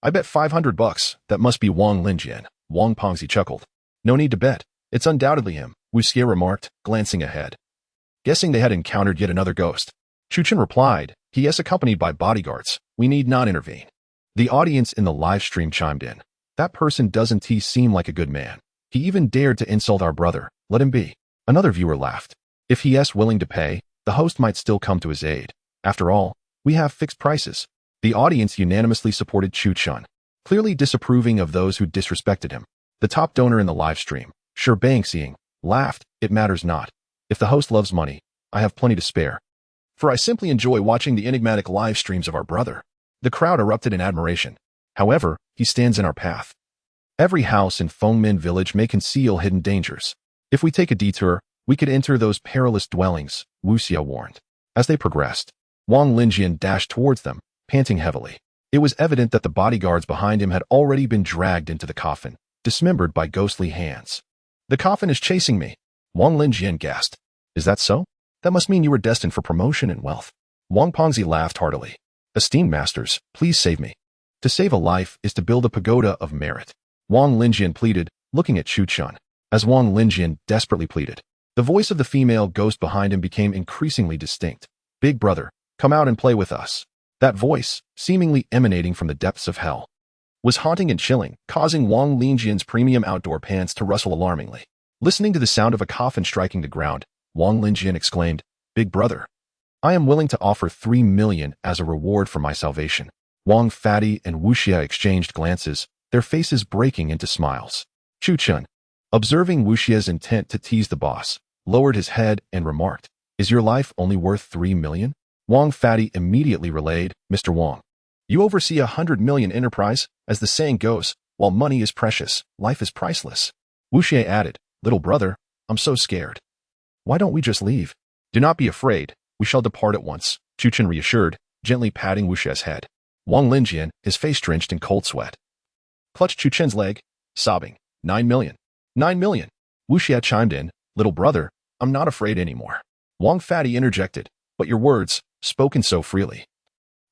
I bet $500, that must be Wang Linjian, Wang Pengzi chuckled. No need to bet. It's undoubtedly him, Wu Xie remarked, glancing ahead. Guessing they had encountered yet another ghost. Chu Chen replied, he is accompanied by bodyguards. We need not intervene. The audience in the live stream chimed in. That person doesn't seem like a good man. He even dared to insult our brother. Let him be. Another viewer laughed. If he is willing to pay, the host might still come to his aid. After all, we have fixed prices. The audience unanimously supported Chu Chen, clearly disapproving of those who disrespected him. The top donor in the live stream, Shi Bangxiang, laughed, it matters not. If the host loves money, I have plenty to spare. For I simply enjoy watching the enigmatic live streams of our brother. The crowd erupted in admiration. However, he stands in our path. Every house in Fengmen Village may conceal hidden dangers. If we take a detour, we could enter those perilous dwellings, Wu Xie warned. As they progressed, Wang Linjian dashed towards them, panting heavily. It was evident that the bodyguards behind him had already been dragged into the coffin, dismembered by ghostly hands. The coffin is chasing me, Wang Linjian gasped. Is that so? That must mean you were destined for promotion and wealth. Wang Pengzi laughed heartily. Esteemed masters, please save me. To save a life is to build a pagoda of merit. Wang Linjian pleaded, looking at Chu Chen. As Wang Linjian desperately pleaded, the voice of the female ghost behind him became increasingly distinct. Big brother, come out and play with us. That voice, seemingly emanating from the depths of hell, was haunting and chilling, causing Wang Linjian's premium outdoor pants to rustle alarmingly. Listening to the sound of a coffin striking the ground, Wang Linjian exclaimed, Big brother, I am willing to offer 3 million as a reward for my salvation. Wang Fatty and Wu Xie exchanged glances, their faces breaking into smiles. Chu Chen, observing Wu Xie's intent to tease the boss, lowered his head and remarked, Is your life only worth 3 million? Wang Fatty immediately relayed, Mr. Wang, you oversee 100 million enterprise, as the saying goes, while money is precious, life is priceless. Wu Xie added, Little brother, I'm so scared. Why don't we just leave? Do not be afraid, we shall depart at once, Chu Chen reassured, gently patting Wu Xie's head. Wang Linjian, his face drenched in cold sweat, clutched Chu Chen's leg, sobbing, 9 million. 9 million. Wu Xie chimed in, Little brother, I'm not afraid anymore. Wang Fatty interjected, but your words, spoken so freely,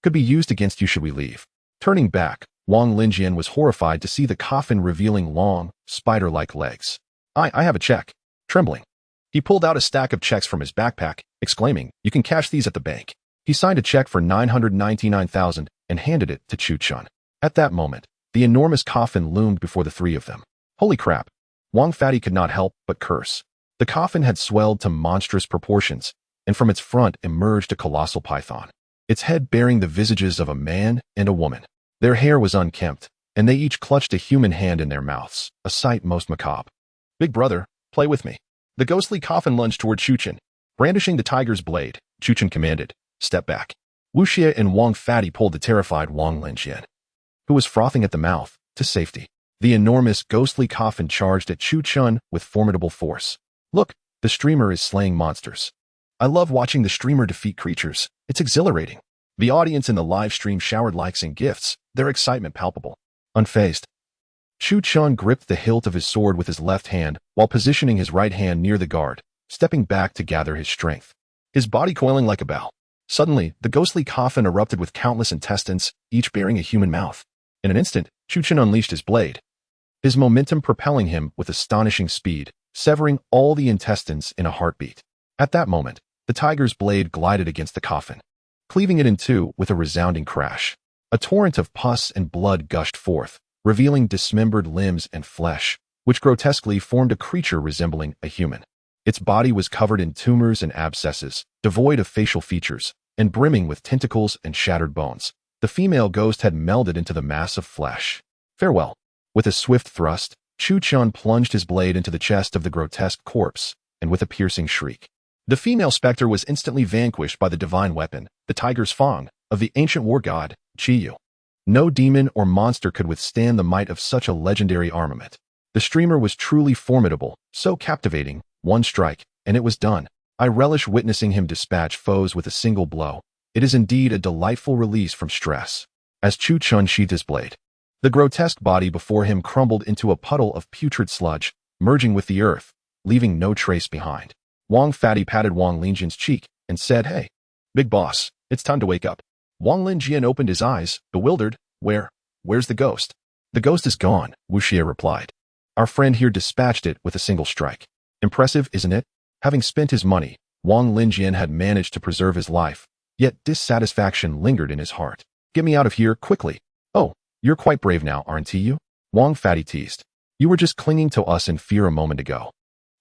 could be used against you should we leave. Turning back, Wang Linjian was horrified to see the coffin revealing long, spider-like legs. I have a check. Trembling, He pulled out a stack of checks from his backpack, exclaiming, "You can cash these at the bank." He signed a check for 999,000 and handed it to Chu Chun. At that moment, the enormous coffin loomed before the three of them. Holy crap! Wang Fatty could not help but curse. The coffin had swelled to monstrous proportions, and from its front emerged a colossal python, its head bearing the visages of a man and a woman. Their hair was unkempt, and they each clutched a human hand in their mouths, a sight most macabre. "Big brother, play with me." The ghostly coffin lunged toward Chu Chun. Brandishing the tiger's blade, Chu Chun commanded, "Step back." Wu Xie and Wang Fatty pulled the terrified Wang Linjian, who was frothing at the mouth, to safety. The enormous, ghostly coffin charged at Chu Chun with formidable force. "Look, the streamer is slaying monsters. I love watching the streamer defeat creatures. It's exhilarating." The audience in the live stream showered likes and gifts, their excitement palpable. Unfazed, Chu Chun gripped the hilt of his sword with his left hand while positioning his right hand near the guard, stepping back to gather his strength, his body coiling like a bow. Suddenly, the ghostly coffin erupted with countless intestines, each bearing a human mouth. In an instant, Chu Chun unleashed his blade, his momentum propelling him with astonishing speed, severing all the intestines in a heartbeat. At that moment, the tiger's blade glided against the coffin, cleaving it in two with a resounding crash. A torrent of pus and blood gushed forth, revealing dismembered limbs and flesh, which grotesquely formed a creature resembling a human. Its body was covered in tumors and abscesses, devoid of facial features, and brimming with tentacles and shattered bones. The female ghost had melded into the mass of flesh. Farewell. With a swift thrust, Chu Chun plunged his blade into the chest of the grotesque corpse, and with a piercing shriek, the female specter was instantly vanquished by the divine weapon, the tiger's fang, of the ancient war god, Qiyu. No demon or monster could withstand the might of such a legendary armament. The streamer was truly formidable, so captivating. One strike, and it was done. I relish witnessing him dispatch foes with a single blow. It is indeed a delightful release from stress. As Chu Chun sheathed his blade, the grotesque body before him crumbled into a puddle of putrid sludge, merging with the earth, leaving no trace behind. Wang Fatty patted Wang Linjian's cheek and said, "Hey, big boss, it's time to wake up." Wang Linjian opened his eyes, bewildered. Where's the ghost?" "The ghost is gone," Wu Xie replied. "Our friend here dispatched it with a single strike." Impressive, isn't it? Having spent his money, Wang Linjian had managed to preserve his life, yet dissatisfaction lingered in his heart. "Get me out of here, quickly." "Oh, you're quite brave now, aren't you?" Wang Fatty teased. "You were just clinging to us in fear a moment ago.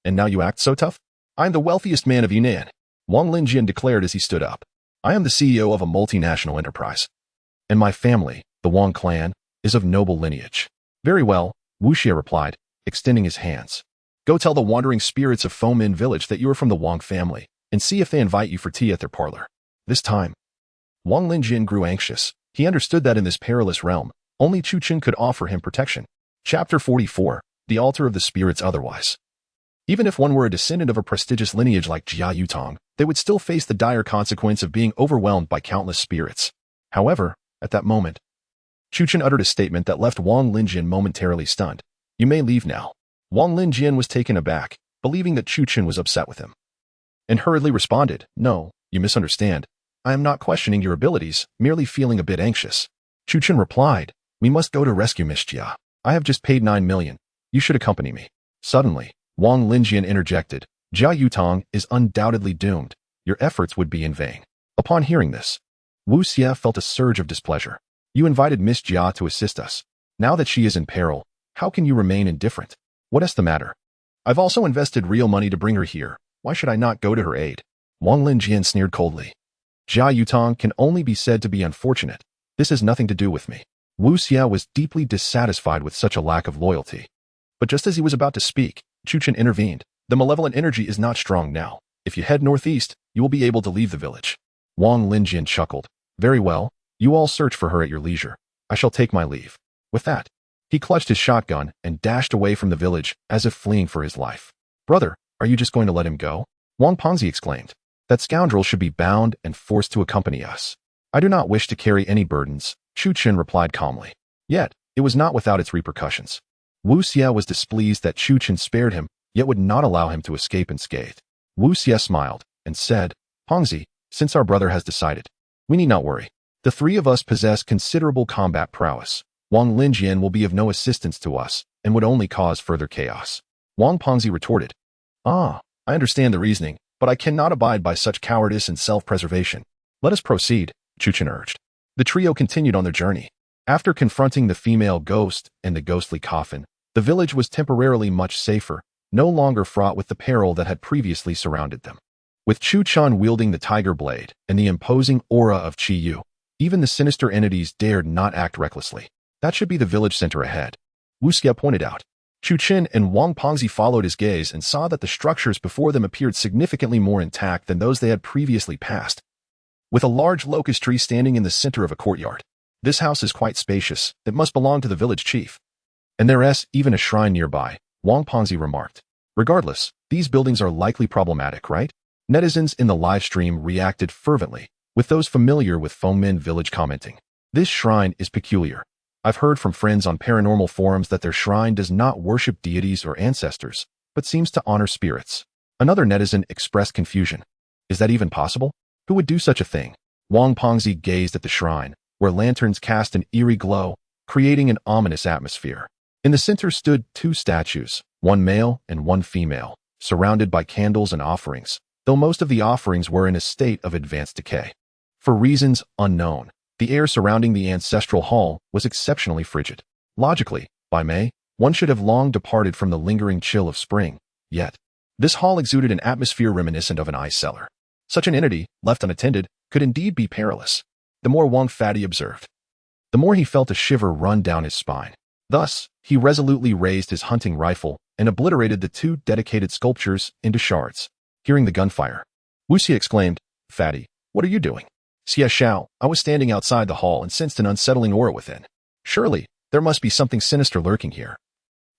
And now you act so tough?" "I'm the wealthiest man of Yunnan," Wang Linjian declared as he stood up. "I am the CEO of a multinational enterprise. And my family, the Wang clan, is of noble lineage." "Very well," Wu Xie replied, extending his hands. "Go tell the wandering spirits of Fengmen Village that you are from the Wang family, and see if they invite you for tea at their parlor." This time, Wang Linjian grew anxious. He understood that in this perilous realm, only Chu Chun could offer him protection. Chapter 44, The Altar of the Spirits Otherwise. Even if one were a descendant of a prestigious lineage like Jia Yutong, they would still face the dire consequence of being overwhelmed by countless spirits. However, at that moment, Chu Chun uttered a statement that left Wang Linjian momentarily stunned. "You may leave now." Wang Linjian was taken aback, believing that Chu Chun was upset with him, and hurriedly responded, "No, you misunderstand. I am not questioning your abilities, merely feeling a bit anxious." Chu Chun replied, "We must go to rescue Miss Jia. I have just paid 9 million. You should accompany me." Suddenly, Wang Linjian interjected, "Jia Yutong is undoubtedly doomed. Your efforts would be in vain." Upon hearing this, Wu Xie felt a surge of displeasure. "You invited Miss Jia to assist us. Now that she is in peril, how can you remain indifferent? What is the matter? I've also invested real money to bring her here. Why should I not go to her aid?" Wang Linjian sneered coldly. "Jia Yutong can only be said to be unfortunate. This has nothing to do with me." Wu Xie was deeply dissatisfied with such a lack of loyalty. But just as he was about to speak, Chu Chun intervened. "The malevolent energy is not strong now. If you head northeast, you will be able to leave the village." Wang Linjian chuckled. "Very well, you all search for her at your leisure. I shall take my leave." With that, he clutched his shotgun and dashed away from the village as if fleeing for his life. "Brother, are you just going to let him go?" Wang Pengzi exclaimed. "That scoundrel should be bound and forced to accompany us." "I do not wish to carry any burdens," Chu Chun replied calmly. Yet, it was not without its repercussions. Wu Xie was displeased that Chu Chun spared him, yet would not allow him to escape unscathed. Wu Xie smiled and said, "Pengzi, since our brother has decided, we need not worry. The three of us possess considerable combat prowess. Wang Linjian will be of no assistance to us and would only cause further chaos." Wang Pengzi retorted, "Ah, I understand the reasoning, but I cannot abide by such cowardice and self-preservation. Let us proceed, Chu Chen urged. The trio continued on their journey. After confronting the female ghost and the ghostly coffin, the village was temporarily much safer, no longer fraught with the peril that had previously surrounded them. With Chu Chan wielding the tiger blade and the imposing aura of Qi Yu, even the sinister entities dared not act recklessly. That should be the village center ahead, Wu Xie pointed out. Chu Chen and Wang Pengzi followed his gaze and saw that the structures before them appeared significantly more intact than those they had previously passed. With a large locust tree standing in the center of a courtyard, this house is quite spacious. It must belong to the village chief. And there's even a shrine nearby, Wang Pengzi remarked. Regardless, these buildings are likely problematic, right? Netizens in the live stream reacted fervently, with those familiar with Fengmen Village commenting. This shrine is peculiar. I've heard from friends on paranormal forums that their shrine does not worship deities or ancestors, but seems to honor spirits. Another netizen expressed confusion. Is that even possible? Who would do such a thing? Wang Pengzi gazed at the shrine, where lanterns cast an eerie glow, creating an ominous atmosphere. In the center stood two statues, one male and one female, surrounded by candles and offerings, though most of the offerings were in a state of advanced decay. For reasons unknown, the air surrounding the ancestral hall was exceptionally frigid. Logically, by May, one should have long departed from the lingering chill of spring, yet this hall exuded an atmosphere reminiscent of an ice cellar. Such an entity, left unattended, could indeed be perilous. The more Wang Fadi observed, the more he felt a shiver run down his spine. Thus, he resolutely raised his hunting rifle and obliterated the two dedicated sculptures into shards. Hearing the gunfire, Wu Xie exclaimed, "Fatty, what are you doing?" Xie Xiao, I was standing outside the hall and sensed an unsettling aura within. Surely, there must be something sinister lurking here.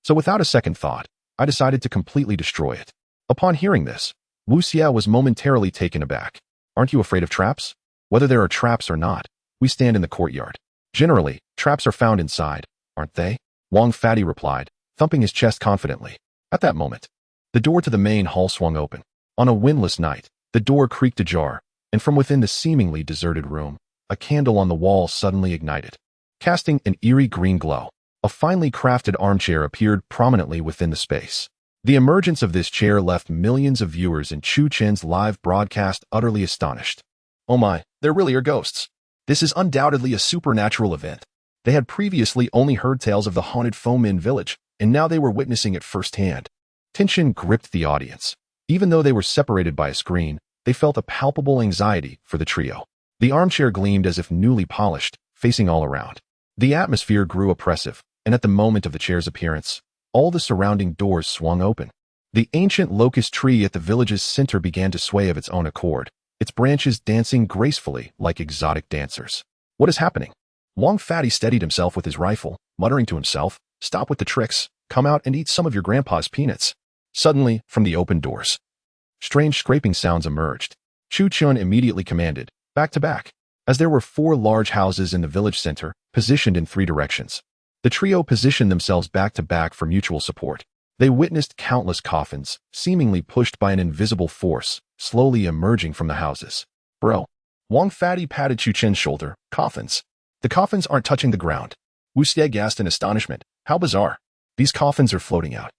So without a second thought, I decided to completely destroy it. Upon hearing this, Wu Xie was momentarily taken aback. Aren't you afraid of traps? Whether there are traps or not, we stand in the courtyard. Generally, traps are found inside, aren't they? Wang Fadi replied, thumping his chest confidently. At that moment, the door to the main hall swung open. On a windless night, the door creaked ajar, and from within the seemingly deserted room, a candle on the wall suddenly ignited, casting an eerie green glow. A finely crafted armchair appeared prominently within the space. The emergence of this chair left millions of viewers in Chu Chen's live broadcast utterly astonished. Oh my, there really are ghosts. This is undoubtedly a supernatural event. They had previously only heard tales of the haunted Fengmen Village, and now they were witnessing it firsthand. Tension gripped the audience. Even though they were separated by a screen, they felt a palpable anxiety for the trio. The armchair gleamed as if newly polished, facing all around. The atmosphere grew oppressive, and at the moment of the chair's appearance, all the surrounding doors swung open. The ancient locust tree at the village's center began to sway of its own accord, its branches dancing gracefully like exotic dancers. What is happening? Wang Fadi steadied himself with his rifle, muttering to himself, "Stop with the tricks, come out and eat some of your grandpa's peanuts." Suddenly, from the open doors, strange scraping sounds emerged. Chu Chun immediately commanded, "Back to back." As there were 4 large houses in the village center, positioned in 3 directions, the trio positioned themselves back to back for mutual support. They witnessed countless coffins, seemingly pushed by an invisible force, slowly emerging from the houses. Bro. Wang Fadi patted Chu Chen's shoulder. Coffins. The coffins aren't touching the ground. Wu Xie gasped in astonishment. How bizarre. These coffins are floating out.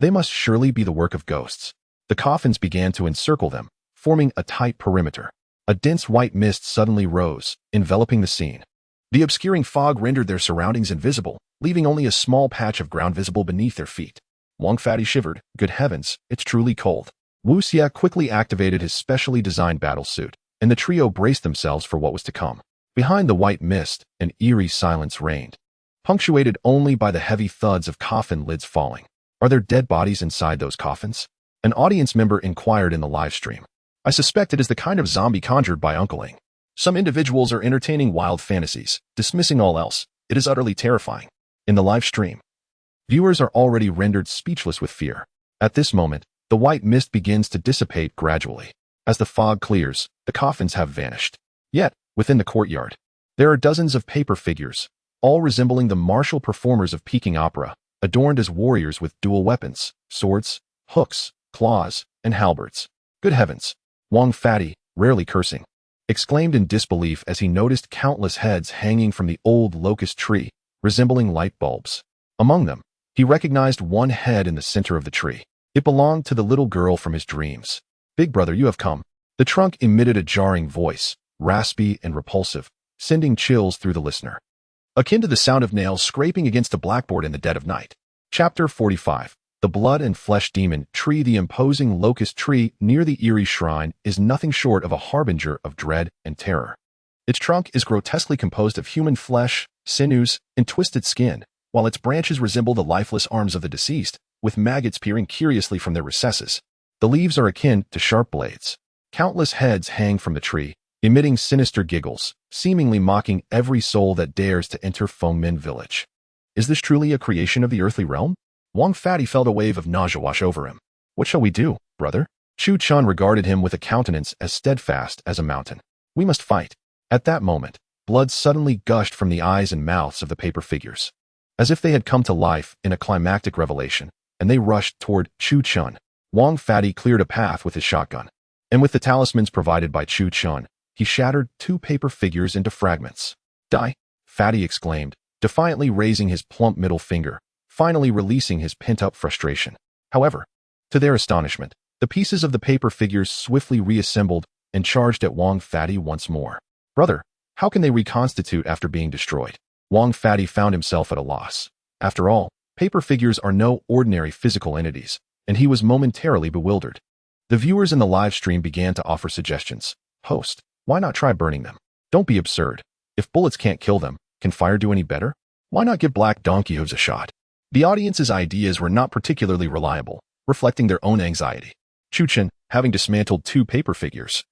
They must surely be the work of ghosts. The coffins began to encircle them, forming a tight perimeter. A dense white mist suddenly rose, enveloping the scene. The obscuring fog rendered their surroundings invisible, leaving only a small patch of ground visible beneath their feet. Wang Fadi shivered. Good heavens, it's truly cold. Wu Xie quickly activated his specially designed battle suit, and the trio braced themselves for what was to come. Behind the white mist, an eerie silence reigned, punctuated only by the heavy thuds of coffin lids falling. Are there dead bodies inside those coffins? An audience member inquired in the live stream. I suspect it is the kind of zombie conjured by Uncle Ling. Some individuals are entertaining wild fantasies, dismissing all else. It is utterly terrifying. In the live stream, viewers are already rendered speechless with fear. At this moment, the white mist begins to dissipate gradually. As the fog clears, the coffins have vanished. Yet, within the courtyard, there are dozens of paper figures, all resembling the martial performers of Peking opera, adorned as warriors with dual weapons, swords, hooks, claws, and halberds. Good heavens! Wang Fadi, rarely cursing, exclaimed in disbelief as he noticed countless heads hanging from the old locust tree, resembling light bulbs. Among them, he recognized one head in the center of the tree. It belonged to the little girl from his dreams. Big brother, you have come. The trunk emitted a jarring voice, raspy and repulsive, sending chills through the listener, akin to the sound of nails scraping against a blackboard in the dead of night. Chapter 45. The Blood and Flesh Demon Tree. The imposing locust tree near the eerie shrine is nothing short of a harbinger of dread and terror. Its trunk is grotesquely composed of human flesh, sinews, and twisted skin, while its branches resemble the lifeless arms of the deceased, with maggots peering curiously from their recesses. The leaves are akin to sharp blades. Countless heads hang from the tree, emitting sinister giggles, seemingly mocking every soul that dares to enter Fengmen Village. Is this truly a creation of the earthly realm? Wang Fatty felt a wave of nausea wash over him. What shall we do, brother? Chu Chun regarded him with a countenance as steadfast as a mountain. We must fight. At that moment, blood suddenly gushed from the eyes and mouths of the paper figures, as if they had come to life in a climactic revelation, and they rushed toward Chu Chun. Wang Fatty cleared a path with his shotgun, and with the talismans provided by Chu Chun, he shattered 2 paper figures into fragments. Die! Fatty exclaimed, defiantly raising his plump middle finger, finally releasing his pent-up frustration. However, to their astonishment, the pieces of the paper figures swiftly reassembled and charged at Wang Fatty once more. Brother, how can they reconstitute after being destroyed? Wang Fatty found himself at a loss. After all, paper figures are no ordinary physical entities, and he was momentarily bewildered. The viewers in the live stream began to offer suggestions. Host, why not try burning them? Don't be absurd. If bullets can't kill them, can fire do any better? Why not give black donkey hooves a shot? The audience's ideas were not particularly reliable, reflecting their own anxiety. Chu Chun, having dismantled 2 paper figures,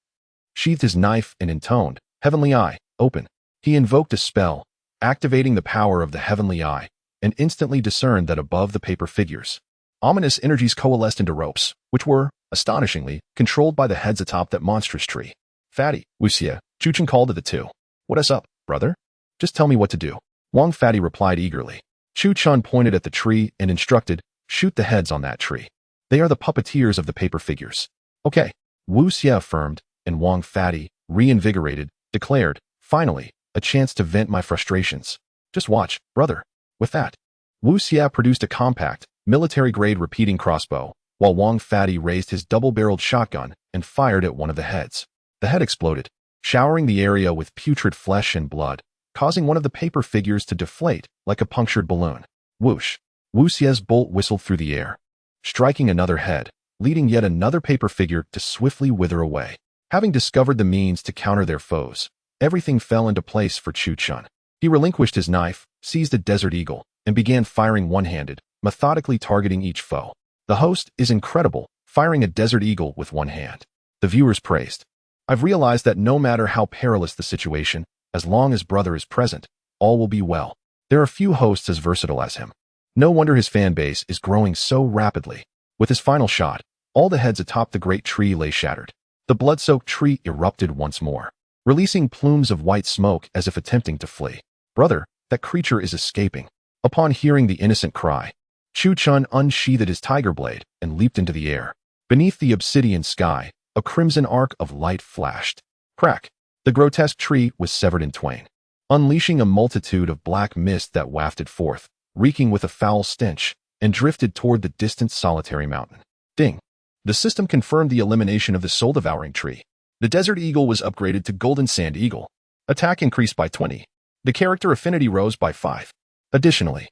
sheathed his knife and intoned, Heavenly Eye, open. He invoked a spell, activating the power of the Heavenly Eye, and instantly discerned that above the paper figures, ominous energies coalesced into ropes, which were, astonishingly, controlled by the heads atop that monstrous tree. Fatty, Wu Xie, Chu Chun called to the two. What is up, brother? Just tell me what to do. Wang Fatty replied eagerly. Chu Chun pointed at the tree and instructed, shoot the heads on that tree. They are the puppeteers of the paper figures. Okay, Wu Xie affirmed, and Wang Fatty, reinvigorated, declared, finally, a chance to vent my frustrations. Just watch, brother. With that, Wu Xie produced a compact, military-grade repeating crossbow, while Wang Fatty raised his double-barreled shotgun and fired at one of the heads. The head exploded, showering the area with putrid flesh and blood, causing one of the paper figures to deflate like a punctured balloon. Whoosh! Wu Xie's bolt whistled through the air, striking another head, leading yet another paper figure to swiftly wither away. Having discovered the means to counter their foes, everything fell into place for Chu Chun. He relinquished his knife, seized a desert eagle, and began firing one-handed, methodically targeting each foe. The host is incredible, firing a desert eagle with one hand. The viewers praised. I've realized that no matter how perilous the situation, as long as brother is present, all will be well. There are few hosts as versatile as him. No wonder his fan base is growing so rapidly. With his final shot, all the heads atop the great tree lay shattered. The blood-soaked tree erupted once more, releasing plumes of white smoke as if attempting to flee. Brother, that creature is escaping. Upon hearing the innocent cry, Chu Chun unsheathed his tiger blade and leaped into the air. Beneath the obsidian sky, a crimson arc of light flashed. Crack! The grotesque tree was severed in twain, unleashing a multitude of black mist that wafted forth, reeking with a foul stench, and drifted toward the distant solitary mountain. Ding! The system confirmed the elimination of the soul-devouring tree. The Desert Eagle was upgraded to Golden Sand Eagle. Attack increased by 20. The character affinity rose by 5. Additionally,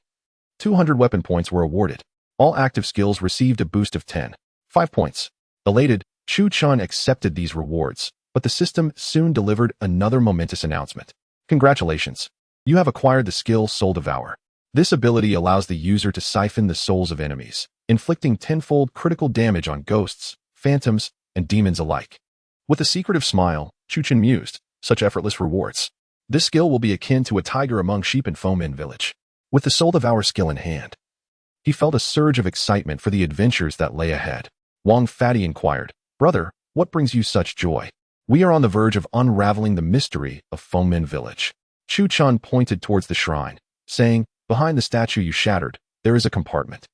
200 weapon points were awarded. All active skills received a boost of 10. 5 points. Elated, Chu Chun accepted these rewards, but the system soon delivered another momentous announcement. Congratulations! You have acquired the skill Soul Devour. This ability allows the user to siphon the souls of enemies, inflicting tenfold critical damage on ghosts, phantoms, and demons alike. With a secretive smile, Chu Chun mused, such effortless rewards. This skill will be akin to a tiger among sheep in Fengmen Village. With the Soul Devour skill in hand, he felt a surge of excitement for the adventures that lay ahead. Wang Fatty inquired, Brother, what brings you such joy? We are on the verge of unraveling the mystery of Fengmen Village. Chu Chun pointed towards the shrine, saying, Behind the statue you shattered, there is a compartment.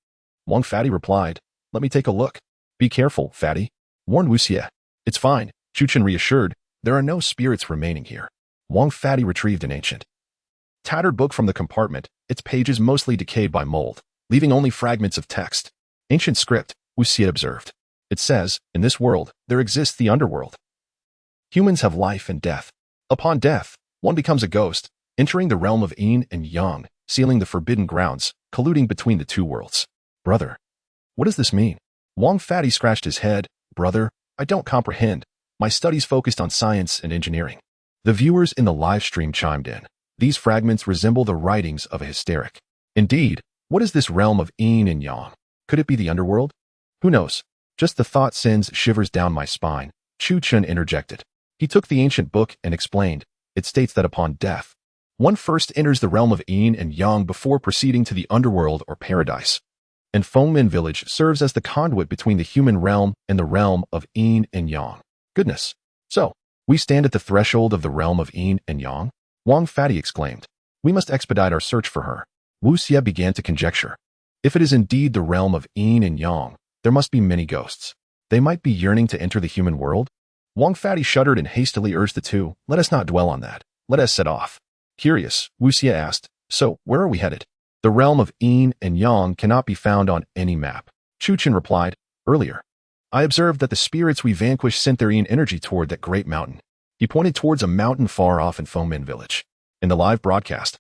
Wang Fatty replied, Let me take a look. Be careful, Fatty, warned Wu Xie. It's fine, Chu Chun reassured. There are no spirits remaining here. Wang Fatty retrieved an ancient, tattered book from the compartment, its pages mostly decayed by mold, leaving only fragments of text. Ancient script, Wu Xie observed. It says, in this world, there exists the underworld. Humans have life and death. Upon death, one becomes a ghost, entering the realm of yin and yang, sealing the forbidden grounds, colluding between the two worlds. Brother, what does this mean? Wang Fatty scratched his head. Brother, I don't comprehend. My studies focused on science and engineering. The viewers in the live stream chimed in. These fragments resemble the writings of a hysteric. Indeed, what is this realm of yin and yang? Could it be the underworld? Who knows? Just the thought sends shivers down my spine. Chu Chun interjected. He took the ancient book and explained. It states that upon death, one first enters the realm of yin and yang before proceeding to the underworld or paradise. And Fengmen Village serves as the conduit between the human realm and the realm of yin and yang. Goodness. So, we stand at the threshold of the realm of yin and yang? Wang Fatty exclaimed. We must expedite our search for her. Wu Xie began to conjecture. If it is indeed the realm of yin and yang, there must be many ghosts. They might be yearning to enter the human world? Wang Fatty shuddered and hastily urged the two. Let us not dwell on that. Let us set off. Curious, Wu Xie asked. So, where are we headed? The realm of yin and yang cannot be found on any map. Chu Chun replied. Earlier, I observed that the spirits we vanquished sent their yin energy toward that great mountain. He pointed towards a mountain far off in Fengmen Village. In the live broadcast,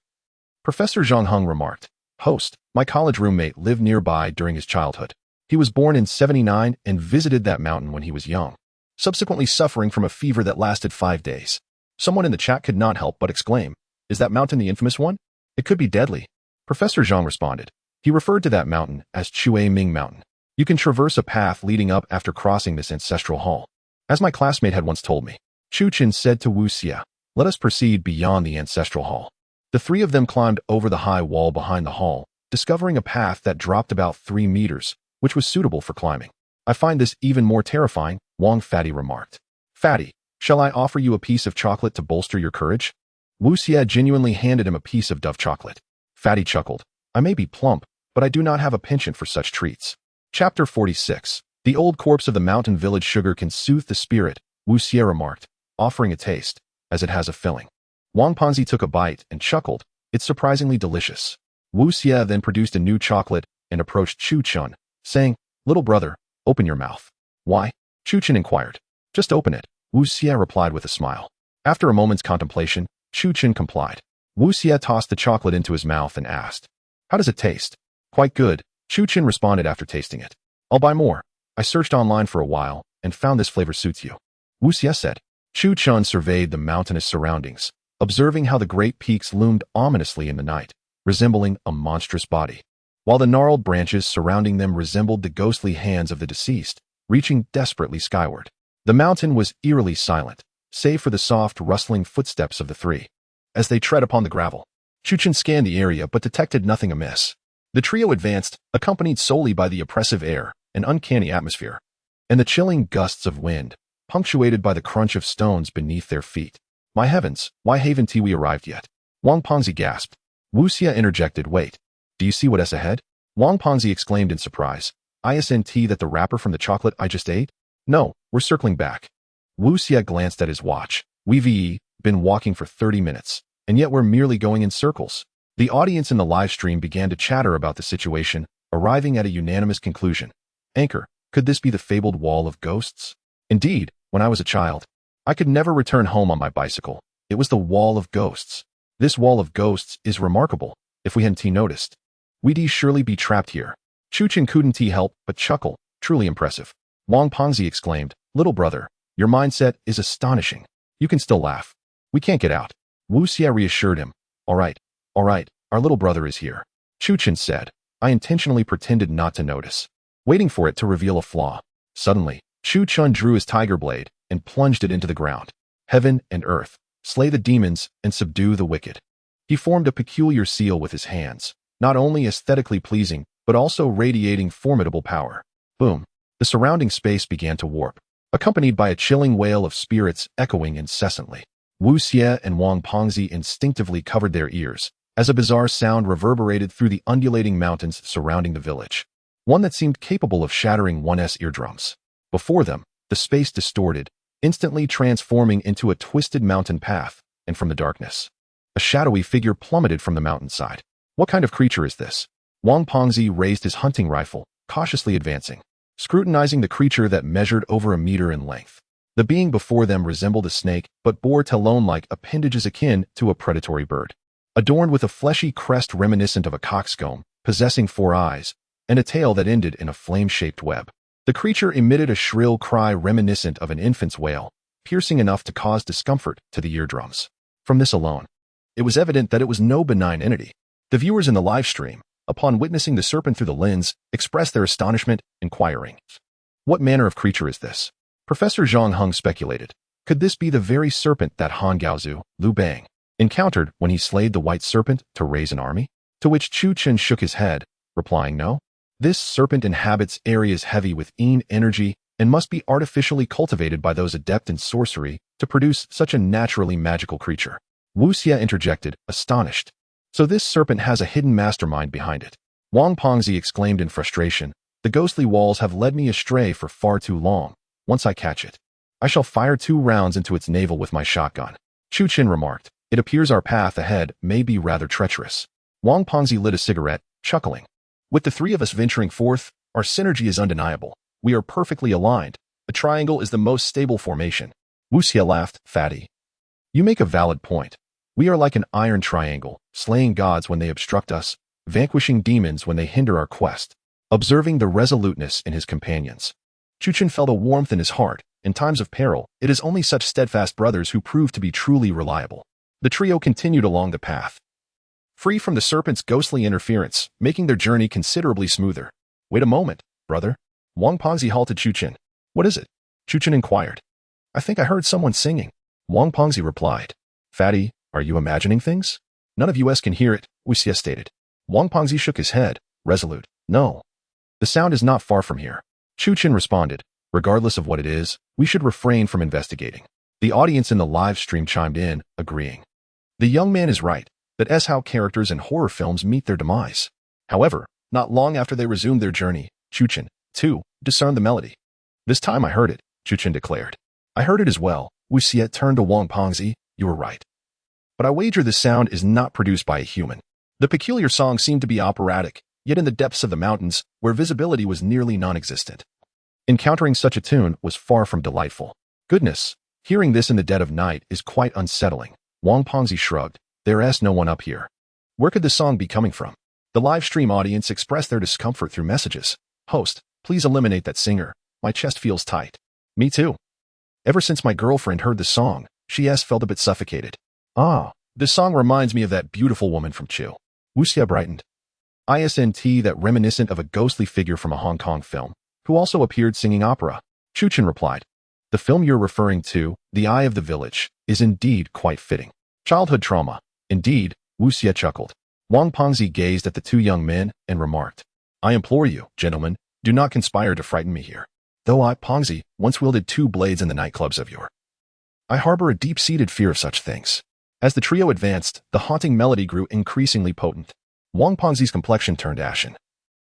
Professor Zhang Huang remarked, Host, my college roommate lived nearby during his childhood. He was born in 79 and visited that mountain when he was young, subsequently suffering from a fever that lasted 5 days. Someone in the chat could not help but exclaim, Is that mountain the infamous one? It could be deadly. Professor Zhang responded. He referred to that mountain as Chue Ming Mountain. You can traverse a path leading up after crossing this ancestral hall. As my classmate had once told me, Chu Chun said to Wu Xie, Let us proceed beyond the ancestral hall. The three of them climbed over the high wall behind the hall, discovering a path that dropped about 3 meters, which was suitable for climbing. I find this even more terrifying, Wang Fatty remarked. Fatty, shall I offer you a piece of chocolate to bolster your courage? Wu Xie genuinely handed him a piece of Dove chocolate. Fatty chuckled. I may be plump, but I do not have a penchant for such treats. Chapter 46. The old corpse of the mountain village sugar can soothe the spirit, Wu Xie remarked, offering a taste, as it has a filling. Wang Panzi took a bite and chuckled. It's surprisingly delicious. Wu Xie then produced a new chocolate and approached Chu Chun, saying, Little brother, open your mouth. Why? Chu Chun inquired. Just open it, Wu Xie replied with a smile. After a moment's contemplation, Chu Chun complied. Wu Xie tossed the chocolate into his mouth and asked, How does it taste? Quite good, Chu Chun responded after tasting it. I'll buy more. I searched online for a while and found this flavor suits you. Wu Xie said. Chu Chun surveyed the mountainous surroundings, observing how the great peaks loomed ominously in the night, resembling a monstrous body, while the gnarled branches surrounding them resembled the ghostly hands of the deceased, reaching desperately skyward. The mountain was eerily silent, save for the soft, rustling footsteps of the three. As they tread upon the gravel, Chu Chun scanned the area but detected nothing amiss. The trio advanced, accompanied solely by the oppressive air, an uncanny atmosphere, and the chilling gusts of wind, punctuated by the crunch of stones beneath their feet. My heavens, why haven't we arrived yet? Wang Panzi gasped. Wu Xie interjected, Wait, do you see what is ahead? Wang Panzi exclaimed in surprise. Isn't that the wrapper from the chocolate I just ate? No, we're circling back. Wu Xie glanced at his watch. We've been walking for 30 minutes, and yet we're merely going in circles. The audience in the live stream began to chatter about the situation, arriving at a unanimous conclusion. Anchor, could this be the fabled wall of ghosts? Indeed, when I was a child, I could never return home on my bicycle. It was the wall of ghosts. This wall of ghosts is remarkable, if we hadn't noticed. We'd surely be trapped here. Chu Chun couldn't help but chuckle, truly impressive. Wang Panzi exclaimed, Little brother, your mindset is astonishing. You can still laugh. We can't get out. Wu Xie reassured him. All right, our little brother is here. Chu Chun said. I intentionally pretended not to notice, waiting for it to reveal a flaw. Suddenly, Chu Chun drew his tiger blade and plunged it into the ground. Heaven and earth, slay the demons and subdue the wicked. He formed a peculiar seal with his hands, not only aesthetically pleasing, but also radiating formidable power. Boom. The surrounding space began to warp, accompanied by a chilling wail of spirits echoing incessantly. Wu Xie and Wang Panzi instinctively covered their ears, as a bizarre sound reverberated through the undulating mountains surrounding the village, one that seemed capable of shattering one's eardrums. Before them, the space distorted, instantly transforming into a twisted mountain path, and from the darkness, a shadowy figure plummeted from the mountainside. What kind of creature is this? Wang Panzi raised his hunting rifle, cautiously advancing. scrutinizing the creature that measured over a meter in length. The being before them resembled a snake, but bore talon-like appendages akin to a predatory bird. Adorned with a fleshy crest reminiscent of a coxcomb, possessing 4 eyes, and a tail that ended in a flame-shaped web. The creature emitted a shrill cry reminiscent of an infant's wail, piercing enough to cause discomfort to the eardrums. From this alone, it was evident that it was no benign entity. The viewers in the live stream, upon witnessing the serpent through the lens, expressed their astonishment, inquiring, "What manner of creature is this?" Professor Zhang Huang speculated, "Could this be the very serpent that Han Gaozu, Liu Bang, encountered when he slayed the white serpent to raise an army?" To which Chu Chen shook his head, replying, "No. This serpent inhabits areas heavy with Yin energy and must be artificially cultivated by those adept in sorcery to produce such a naturally magical creature." Wu Xie interjected, astonished. "So this serpent has a hidden mastermind behind it." Wang Pengzi exclaimed in frustration, "The ghostly walls have led me astray for far too long. Once I catch it, I shall fire 2 rounds into its navel with my shotgun." Chu Chen remarked, "It appears our path ahead may be rather treacherous." Wang Pengzi lit a cigarette, chuckling. "With the 3 of us venturing forth, our synergy is undeniable. We are perfectly aligned. A triangle is the most stable formation." Wu Xie laughed, "Fatty, you make a valid point. We are like an iron triangle, slaying gods when they obstruct us, vanquishing demons when they hinder our quest." Observing the resoluteness in his companions, Chu Chen felt a warmth in his heart. In times of peril, it is only such steadfast brothers who prove to be truly reliable. The trio continued along the path, free from the serpent's ghostly interference, making their journey considerably smoother. "Wait a moment, brother." Wang Pengzi halted Chu Chen. "What is it?" Chu Chen inquired. "I think I heard someone singing." Wang Pengzi replied. "Fatty, are you imagining things?" "None of us can hear it," Wu Xie stated. Wang Pengzi shook his head, resolute. "No. The sound is not far from here." Chu Chen responded, "Regardless of what it is, we should refrain from investigating." The audience in the live stream chimed in, agreeing. The young man is right. That is how characters in horror films meet their demise. However, not long after they resumed their journey, Chu Chen, too, discerned the melody. "This time I heard it," Chu Chen declared. "I heard it as well." Wu Xie turned to Wang Pengzi. "You were right. But I wager this sound is not produced by a human." The peculiar song seemed to be operatic, yet in the depths of the mountains, where visibility was nearly non-existent. Encountering such a tune was far from delightful. "Goodness, hearing this in the dead of night is quite unsettling." Wang Pengzi shrugged. "There's no one up here." Where could the song be coming from? The live stream audience expressed their discomfort through messages. "Host, please eliminate that singer. My chest feels tight." "Me too. Ever since my girlfriend heard the song, she has felt a bit suffocated." "Ah, this song reminds me of that beautiful woman from Chu." Wu Xie brightened. "Isn't that reminiscent of a ghostly figure from a Hong Kong film, who also appeared singing opera?" Chu Chen replied. "The film you're referring to, The Eye of the Village, is indeed quite fitting. Childhood trauma." "Indeed," Wu Xie chuckled. Wang Pengzi gazed at the 2 young men and remarked, "I implore you, gentlemen, do not conspire to frighten me here. Though I, Pengzi, once wielded 2 blades in the nightclubs of yore, I harbor a deep-seated fear of such things." As the trio advanced, the haunting melody grew increasingly potent. Wang Pengzi's complexion turned ashen,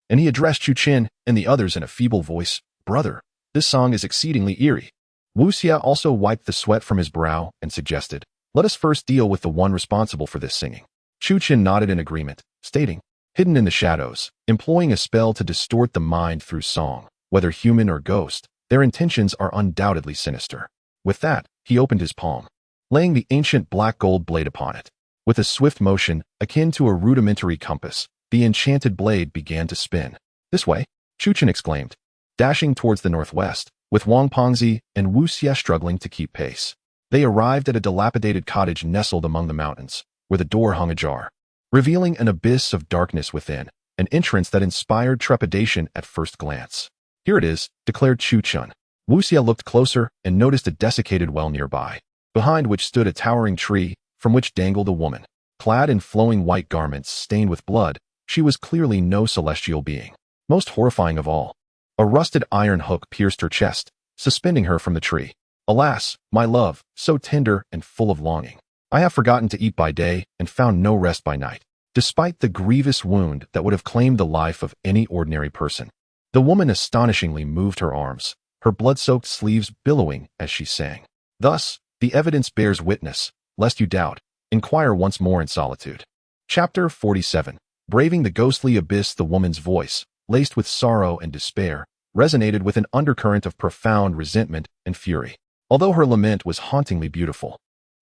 and he addressed Chu Chen and the others in a feeble voice. "Brother, this song is exceedingly eerie." Wu Xie also wiped the sweat from his brow and suggested, "Let us first deal with the one responsible for this singing." Chu Chen nodded in agreement, stating, "Hidden in the shadows, employing a spell to distort the mind through song, whether human or ghost, their intentions are undoubtedly sinister." With that, he opened his palm, laying the ancient black gold blade upon it. With a swift motion, akin to a rudimentary compass, the enchanted blade began to spin. "This way," Chu Chen exclaimed, dashing towards the northwest, with Wang Pengzi and Wu Xie struggling to keep pace. They arrived at a dilapidated cottage nestled among the mountains, where the door hung ajar, revealing an abyss of darkness within, an entrance that inspired trepidation at first glance. "Here it is," declared Chu Chen. Wu Xie looked closer and noticed a desiccated well nearby, behind which stood a towering tree, from which dangled a woman. Clad in flowing white garments stained with blood, she was clearly no celestial being. Most horrifying of all, a rusted iron hook pierced her chest, suspending her from the tree. "Alas, my love, so tender and full of longing. I have forgotten to eat by day and found no rest by night." Despite the grievous wound that would have claimed the life of any ordinary person, the woman astonishingly moved her arms, her blood-soaked sleeves billowing as she sang. "Thus, the evidence bears witness, lest you doubt. Inquire once more in solitude." Chapter 47. Braving the ghostly abyss. The woman's voice, laced with sorrow and despair, resonated with an undercurrent of profound resentment and fury. Although her lament was hauntingly beautiful,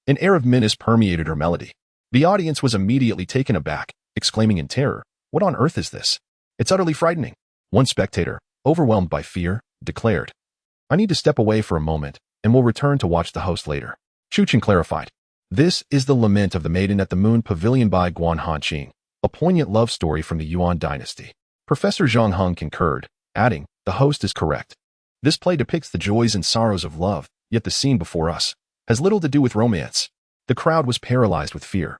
an air of menace permeated her melody. The audience was immediately taken aback, exclaiming in terror, "What on earth is this? It's utterly frightening." One spectator, overwhelmed by fear, declared, "I need to step away for a moment, and will return to watch the host later." Chu Chen clarified, "This is the lament of the maiden at the moon pavilion by Guan Hanqing, a poignant love story from the Yuan dynasty." Professor Zhang Hung concurred, adding, "The host is correct. This play depicts the joys and sorrows of love, yet the scene before us has little to do with romance." The crowd was paralyzed with fear,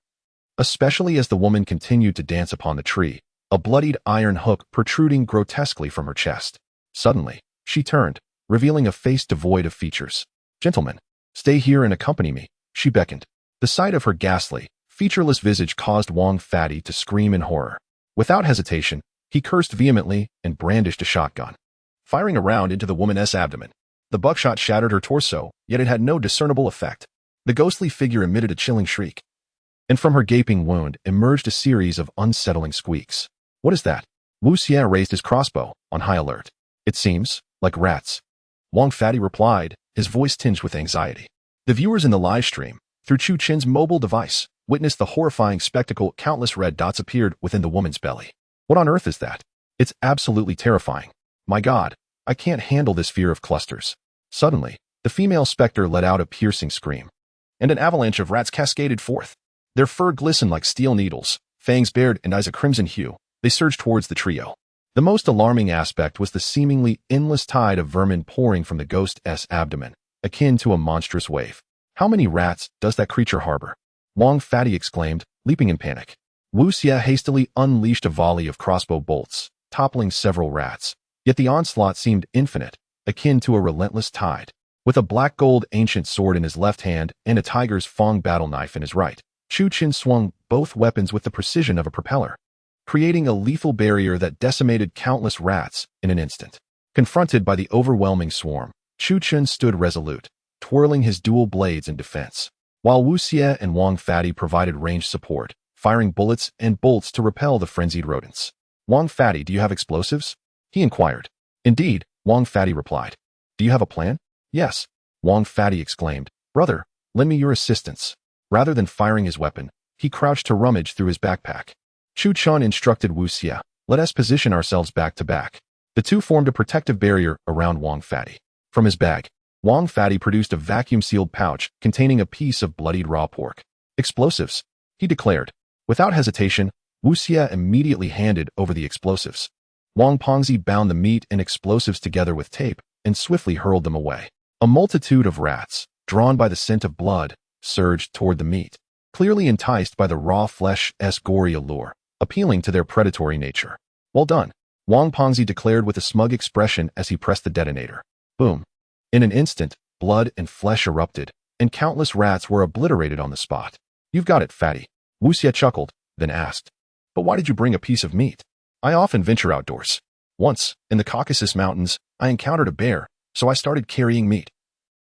especially as the woman continued to dance upon the tree, a bloodied iron hook protruding grotesquely from her chest. Suddenly, she turned, revealing a face devoid of features. "Gentlemen, stay here and accompany me," she beckoned. The sight of her ghastly, featureless visage caused Wang Fatty to scream in horror. Without hesitation, he cursed vehemently and brandished a shotgun, firing a round into the woman's abdomen. The buckshot shattered her torso, yet it had no discernible effect. The ghostly figure emitted a chilling shriek, and from her gaping wound emerged a series of unsettling squeaks. "What is that?" Wu Xie raised his crossbow, on high alert. "It seems like rats," Wang Fatty replied, his voice tinged with anxiety. The viewers in the live stream, through Chu Chen's mobile device, witnessed the horrifying spectacle. Countless red dots appeared within the woman's belly. "What on earth is that? It's absolutely terrifying. My God, I can't handle this fear of clusters." Suddenly, the female specter let out a piercing scream, and an avalanche of rats cascaded forth. Their fur glistened like steel needles, fangs bared and eyes a crimson hue. They surged towards the trio. The most alarming aspect was the seemingly endless tide of vermin pouring from the ghost's abdomen, akin to a monstrous wave. "How many rats does that creature harbor?" Wang Fatty exclaimed, leaping in panic. Wu Xie hastily unleashed a volley of crossbow bolts, toppling several rats. Yet the onslaught seemed infinite, akin to a relentless tide. With a black gold ancient sword in his left hand and a tiger's fang battle knife in his right, Chu Chen swung both weapons with the precision of a propeller, creating a lethal barrier that decimated countless rats in an instant. Confronted by the overwhelming swarm, Chu Chen stood resolute, twirling his dual blades in defense, while Wu Xie and Wang Fatty provided ranged support, firing bullets and bolts to repel the frenzied rodents. "Wang Fatty, do you have explosives?" he inquired. "Indeed," Wang Fatty replied. "Do you have a plan?" "Yes," Wang Fatty exclaimed. "Brother, lend me your assistance." Rather than firing his weapon, he crouched to rummage through his backpack. Chu Chen instructed Wu Xie, "Let us position ourselves back to back." The two formed a protective barrier around Wang Fatty. From his bag, Wang Fatty produced a vacuum-sealed pouch containing a piece of bloodied raw pork. "Explosives," he declared. Without hesitation, Wu Xie immediately handed over the explosives. Wang Pongzi bound the meat and explosives together with tape and swiftly hurled them away. A multitude of rats, drawn by the scent of blood, surged toward the meat, clearly enticed by the raw flesh's gory allure, appealing to their predatory nature. "Well done," Wang Pongzi declared with a smug expression as he pressed the detonator. Boom. In an instant, blood and flesh erupted, and countless rats were obliterated on the spot. "You've got it, Fatty," Wu Xie chuckled, then asked, "But why did you bring a piece of meat?" "I often venture outdoors. Once, in the Caucasus Mountains, I encountered a bear, so I started carrying meat,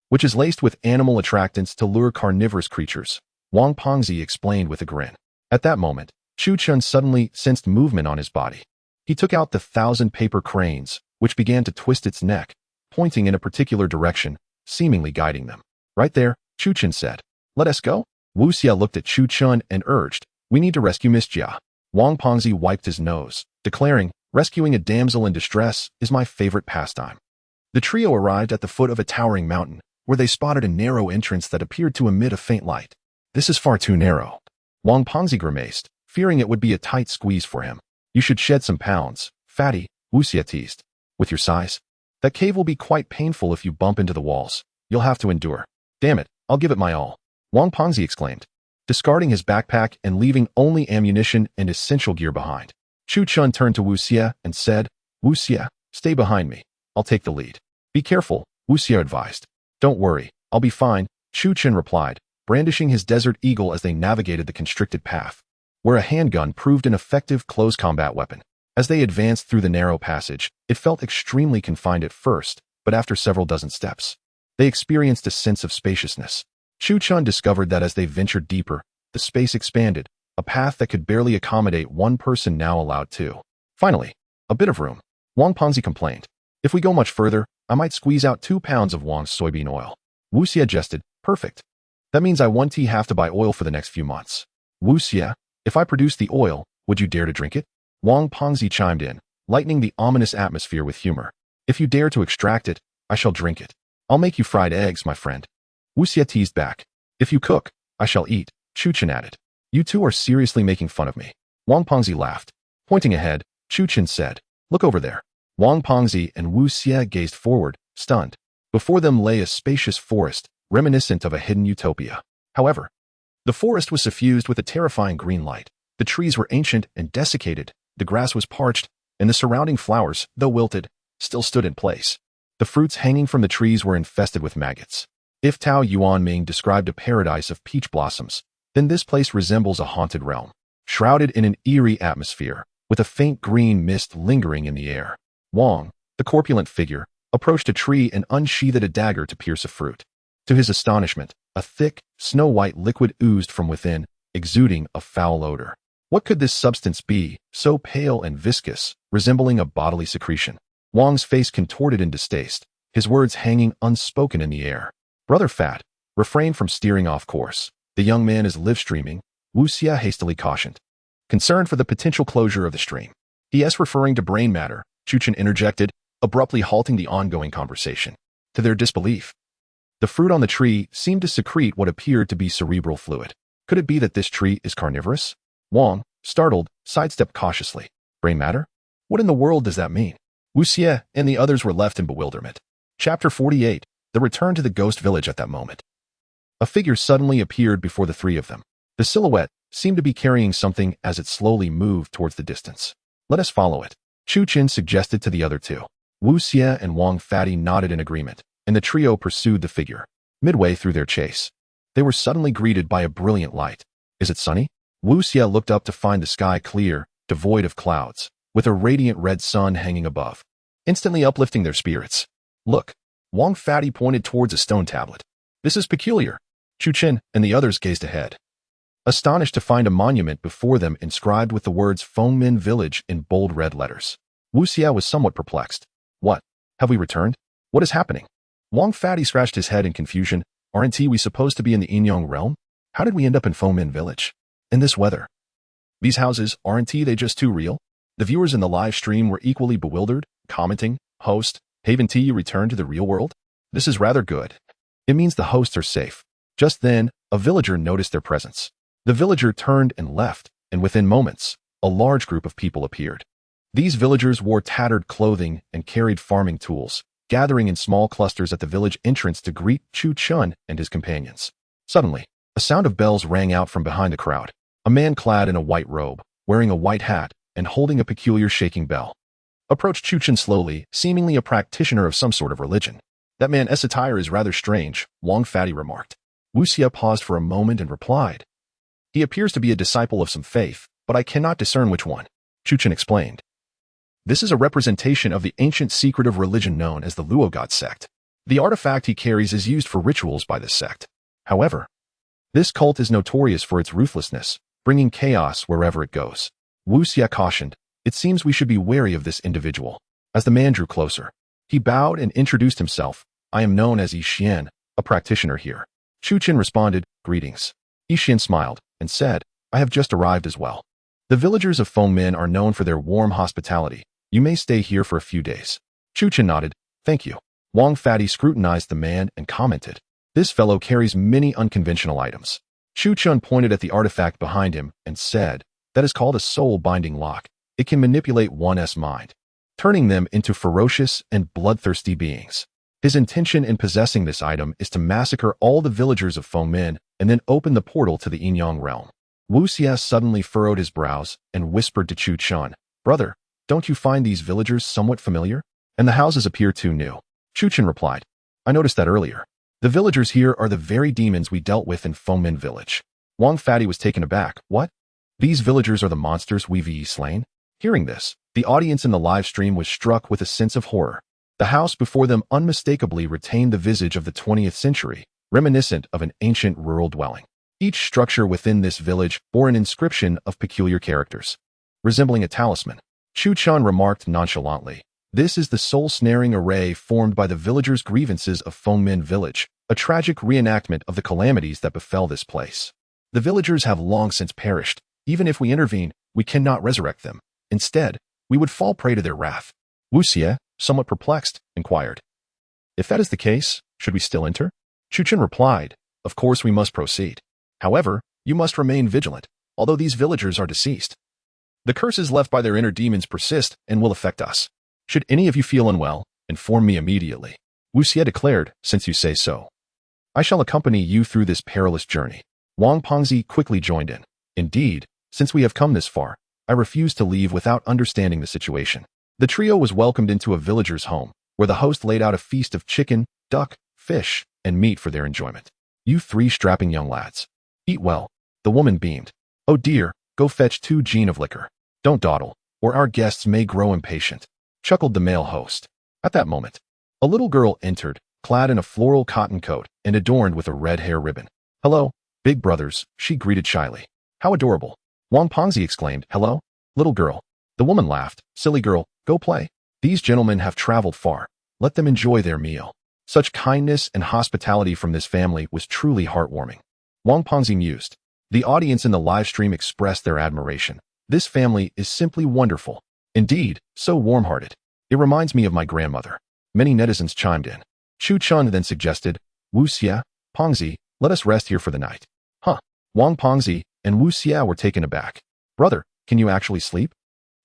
which is laced with animal attractants to lure carnivorous creatures," Wang Pongzi explained with a grin. At that moment, Chu Chen suddenly sensed movement on his body. He took out the 1,000 paper cranes, which began to twist its neck, pointing in a particular direction, seemingly guiding them. "Right there," Chu Chen said. "Let us go?" Wu Xie looked at Chu Chen and urged, "We need to rescue Miss Jia." Wang Pongzi wiped his nose, declaring, "Rescuing a damsel in distress is my favorite pastime." The trio arrived at the foot of a towering mountain, where they spotted a narrow entrance that appeared to emit a faint light. "This is far too narrow," Wang Pongzi grimaced, fearing it would be a tight squeeze for him. "You should shed some pounds, Fatty," Wu Xie teased. "With your size, that cave will be quite painful if you bump into the walls. You'll have to endure." "Damn it, I'll give it my all," Wang Pongzi exclaimed, discarding his backpack and leaving only ammunition and essential gear behind. Chu Chen turned to Wu Xie and said, "Wu Xie, stay behind me. I'll take the lead." "Be careful," Wu Xie advised. "Don't worry, I'll be fine," Chu Chen replied, brandishing his desert eagle as they navigated the constricted path, where a handgun proved an effective close combat weapon. As they advanced through the narrow passage, it felt extremely confined at first, but after several dozen steps, they experienced a sense of spaciousness. Chu Chen discovered that as they ventured deeper, the space expanded, a path that could barely accommodate one person now allowed two. "Finally, a bit of room," Wang Pongzi complained. If we go much further, I might squeeze out 2 pounds of Wang's soybean oil. Wu Xie jested. Perfect. That means I won't have to buy oil for the next few months. Wu Xie, if I produce the oil, would you dare to drink it? Wang Pengzi chimed in, lightening the ominous atmosphere with humor. If you dare to extract it, I shall drink it. I'll make you fried eggs, my friend. Wu Xie teased back. If you cook, I shall eat, Chu Chen added. You two are seriously making fun of me. Wang Pengzi laughed. Pointing ahead, Chu Chen said, look over there. Wang Pengzi and Wu Xie gazed forward, stunned. Before them lay a spacious forest, reminiscent of a hidden utopia. However, the forest was suffused with a terrifying green light. The trees were ancient and desiccated, the grass was parched, and the surrounding flowers, though wilted, still stood in place. The fruits hanging from the trees were infested with maggots. If Tao Yuan Ming described a paradise of peach blossoms, then this place resembles a haunted realm, shrouded in an eerie atmosphere, with a faint green mist lingering in the air. Wang, the corpulent figure, approached a tree and unsheathed a dagger to pierce a fruit. To his astonishment, a thick, snow-white liquid oozed from within, exuding a foul odor. What could this substance be, so pale and viscous, resembling a bodily secretion? Wang's face contorted in distaste, his words hanging unspoken in the air. Brother Fat, refrain from steering off course. The young man is live-streaming, Wu Xie hastily cautioned. Concerned for the potential closure of the stream. Yes, referring to brain matter, Chu Chen interjected, abruptly halting the ongoing conversation. To their disbelief, the fruit on the tree seemed to secrete what appeared to be cerebral fluid. Could it be that this tree is carnivorous? Wang, startled, sidestepped cautiously. Brain matter? What in the world does that mean? Wu Xie and the others were left in bewilderment. Chapter 48, The Return to the Ghost Village. At that moment, a figure suddenly appeared before the three of them. The silhouette seemed to be carrying something as it slowly moved towards the distance. Let us follow it, Chu Chen suggested to the other two. Wu Xie and Wang Fatty nodded in agreement, and the trio pursued the figure. Midway through their chase, they were suddenly greeted by a brilliant light. Is it sunny? Wu Xie looked up to find the sky clear, devoid of clouds, with a radiant red sun hanging above, instantly uplifting their spirits. Look, Wang Fatty pointed towards a stone tablet. This is peculiar. Chu Chen and the others gazed ahead, astonished to find a monument before them inscribed with the words Fengmen Village in bold red letters. Wu Xie was somewhat perplexed. What? Have we returned? What is happening? Wang Fatty scratched his head in confusion. Aren't we supposed to be in the Yinyang realm? How did we end up in Fengmen Village? In this weather? These houses, aren't they just too real? The viewers in the live stream were equally bewildered, commenting, Host, haven't you returned to the real world? This is rather good. It means the hosts are safe. Just then, a villager noticed their presence. The villager turned and left, and within moments, a large group of people appeared. These villagers wore tattered clothing and carried farming tools, gathering in small clusters at the village entrance to greet Chu Chen and his companions. Suddenly, a sound of bells rang out from behind the crowd. A man clad in a white robe, wearing a white hat, and holding a peculiar shaking bell, approached Chu Chen slowly, seemingly a practitioner of some sort of religion. That man's attire is rather strange, Wang Fatty remarked. Wu Xie paused for a moment and replied. He appears to be a disciple of some faith, but I cannot discern which one. Chu Chen explained. This is a representation of the ancient secretive religion known as the Luo God sect. The artifact he carries is used for rituals by this sect. However, this cult is notorious for its ruthlessness, bringing chaos wherever it goes. Wu Xie cautioned, it seems we should be wary of this individual. As the man drew closer, he bowed and introduced himself. I am known as Yi Xian, a practitioner here. Chu Chen responded, greetings. Yi Xian smiled and said, I have just arrived as well. The villagers of Fengmen are known for their warm hospitality. You may stay here for a few days. Chu Chen nodded, thank you. Wang Fatty scrutinized the man and commented, this fellow carries many unconventional items. Chu Chen pointed at the artifact behind him and said, that is called a soul-binding lock. It can manipulate one's mind, turning them into ferocious and bloodthirsty beings. His intention in possessing this item is to massacre all the villagers of Fengmen and then open the portal to the Yinyang realm. Wu Xie suddenly furrowed his brows and whispered to Chu Chen, brother, don't you find these villagers somewhat familiar? And the houses appear too new. Chu Chen replied, I noticed that earlier. The villagers here are the very demons we dealt with in Fengmen Village. Wang Fatty was taken aback. What? These villagers are the monsters we've slain? Hearing this, the audience in the live stream was struck with a sense of horror. The house before them unmistakably retained the visage of the 20th century, reminiscent of an ancient rural dwelling. Each structure within this village bore an inscription of peculiar characters, resembling a talisman. Chu Chen remarked nonchalantly, This is the soul-snaring array formed by the villagers' grievances of Fengmen Village, a tragic reenactment of the calamities that befell this place. The villagers have long since perished. Even if we intervene, we cannot resurrect them. Instead, we would fall prey to their wrath. Wu Xie, somewhat perplexed, inquired. If that is the case, should we still enter? Chuchen replied, of course we must proceed. However, you must remain vigilant, although these villagers are deceased. The curses left by their inner demons persist and will affect us. Should any of you feel unwell, inform me immediately. Wu Xie declared, since you say so. I shall accompany you through this perilous journey. Wang Pengzi quickly joined in. Indeed, since we have come this far, I refuse to leave without understanding the situation. The trio was welcomed into a villager's home, where the host laid out a feast of chicken, duck, fish, and meat for their enjoyment. You three strapping young lads. Eat well. The woman beamed. Oh dear, go fetch 2 gin of liquor. Don't dawdle, or our guests may grow impatient, chuckled the male host. At that moment, a little girl entered, clad in a floral cotton coat and adorned with a red hair ribbon. Hello, big brothers, she greeted shyly. How adorable. Wang Pengzi exclaimed, hello, little girl. The woman laughed, silly girl, go play. These gentlemen have traveled far. Let them enjoy their meal. Such kindness and hospitality from this family was truly heartwarming. Wang Pengzi mused. The audience in the live stream expressed their admiration. This family is simply wonderful. Indeed, so warm-hearted. It reminds me of my grandmother. Many netizens chimed in. Chu Chun then suggested, Wu Xie, Pengzi, let us rest here for the night. Huh. Wang Pengzi and Wu Xie were taken aback. Brother, can you actually sleep?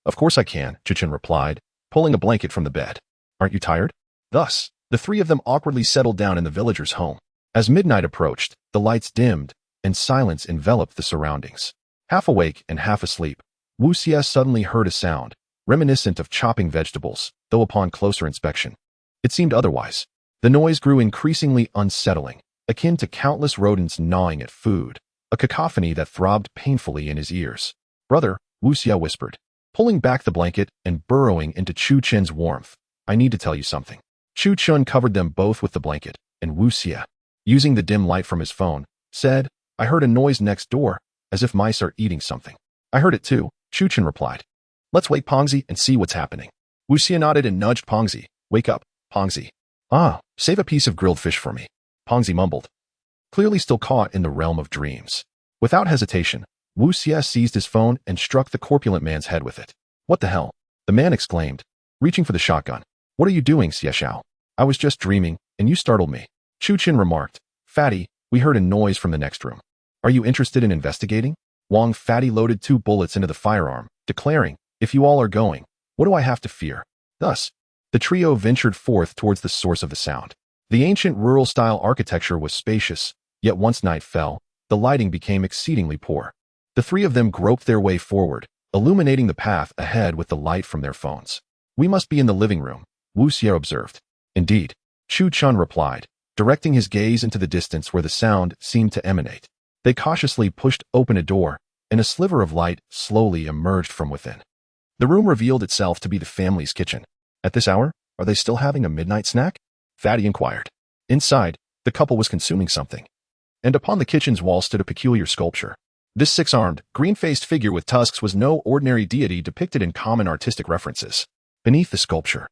Of course I can, Chu Chun replied, pulling a blanket from the bed. Aren't you tired? Thus, the 3 of them awkwardly settled down in the villager's home. As midnight approached, the lights dimmed, and silence enveloped the surroundings. Half awake and half asleep, Wu Xie suddenly heard a sound, reminiscent of chopping vegetables, though upon closer inspection, it seemed otherwise. The noise grew increasingly unsettling, akin to countless rodents gnawing at food, a cacophony that throbbed painfully in his ears. Brother, Wu Xie whispered, pulling back the blanket and burrowing into Chu Chen's warmth. I need to tell you something. Chu Chen covered them both with the blanket, and Wu Xie, using the dim light from his phone, said, I heard a noise next door, as if mice are eating something. I heard it too, Chu Chen replied. Let's wake Pengzi and see what's happening. Wu Xie nodded and nudged Pengzi. Wake up, Pengzi. Ah, save a piece of grilled fish for me, Pengzi mumbled, clearly still caught in the realm of dreams. Without hesitation, Wu Xie seized his phone and struck the corpulent man's head with it. What the hell? The man exclaimed, reaching for the shotgun. What are you doing, Xie Xiao? I was just dreaming, and you startled me. Chu Chen remarked. Fatty, we heard a noise from the next room. Are you interested in investigating? Wang Fatty loaded 2 bullets into the firearm, declaring, if you all are going, what do I have to fear? Thus, the trio ventured forth towards the source of the sound. The ancient rural-style architecture was spacious, yet once night fell, the lighting became exceedingly poor. The 3 of them groped their way forward, illuminating the path ahead with the light from their phones. We must be in the living room, Wu Xie observed. Indeed, Chu Chun replied, directing his gaze into the distance where the sound seemed to emanate. They cautiously pushed open a door, and a sliver of light slowly emerged from within. The room revealed itself to be the family's kitchen. At this hour, are they still having a midnight snack? Fatty inquired. Inside, the couple was consuming something. And upon the kitchen's wall stood a peculiar sculpture. This 6-armed, green-faced figure with tusks was no ordinary deity depicted in common artistic references. Beneath the sculpture,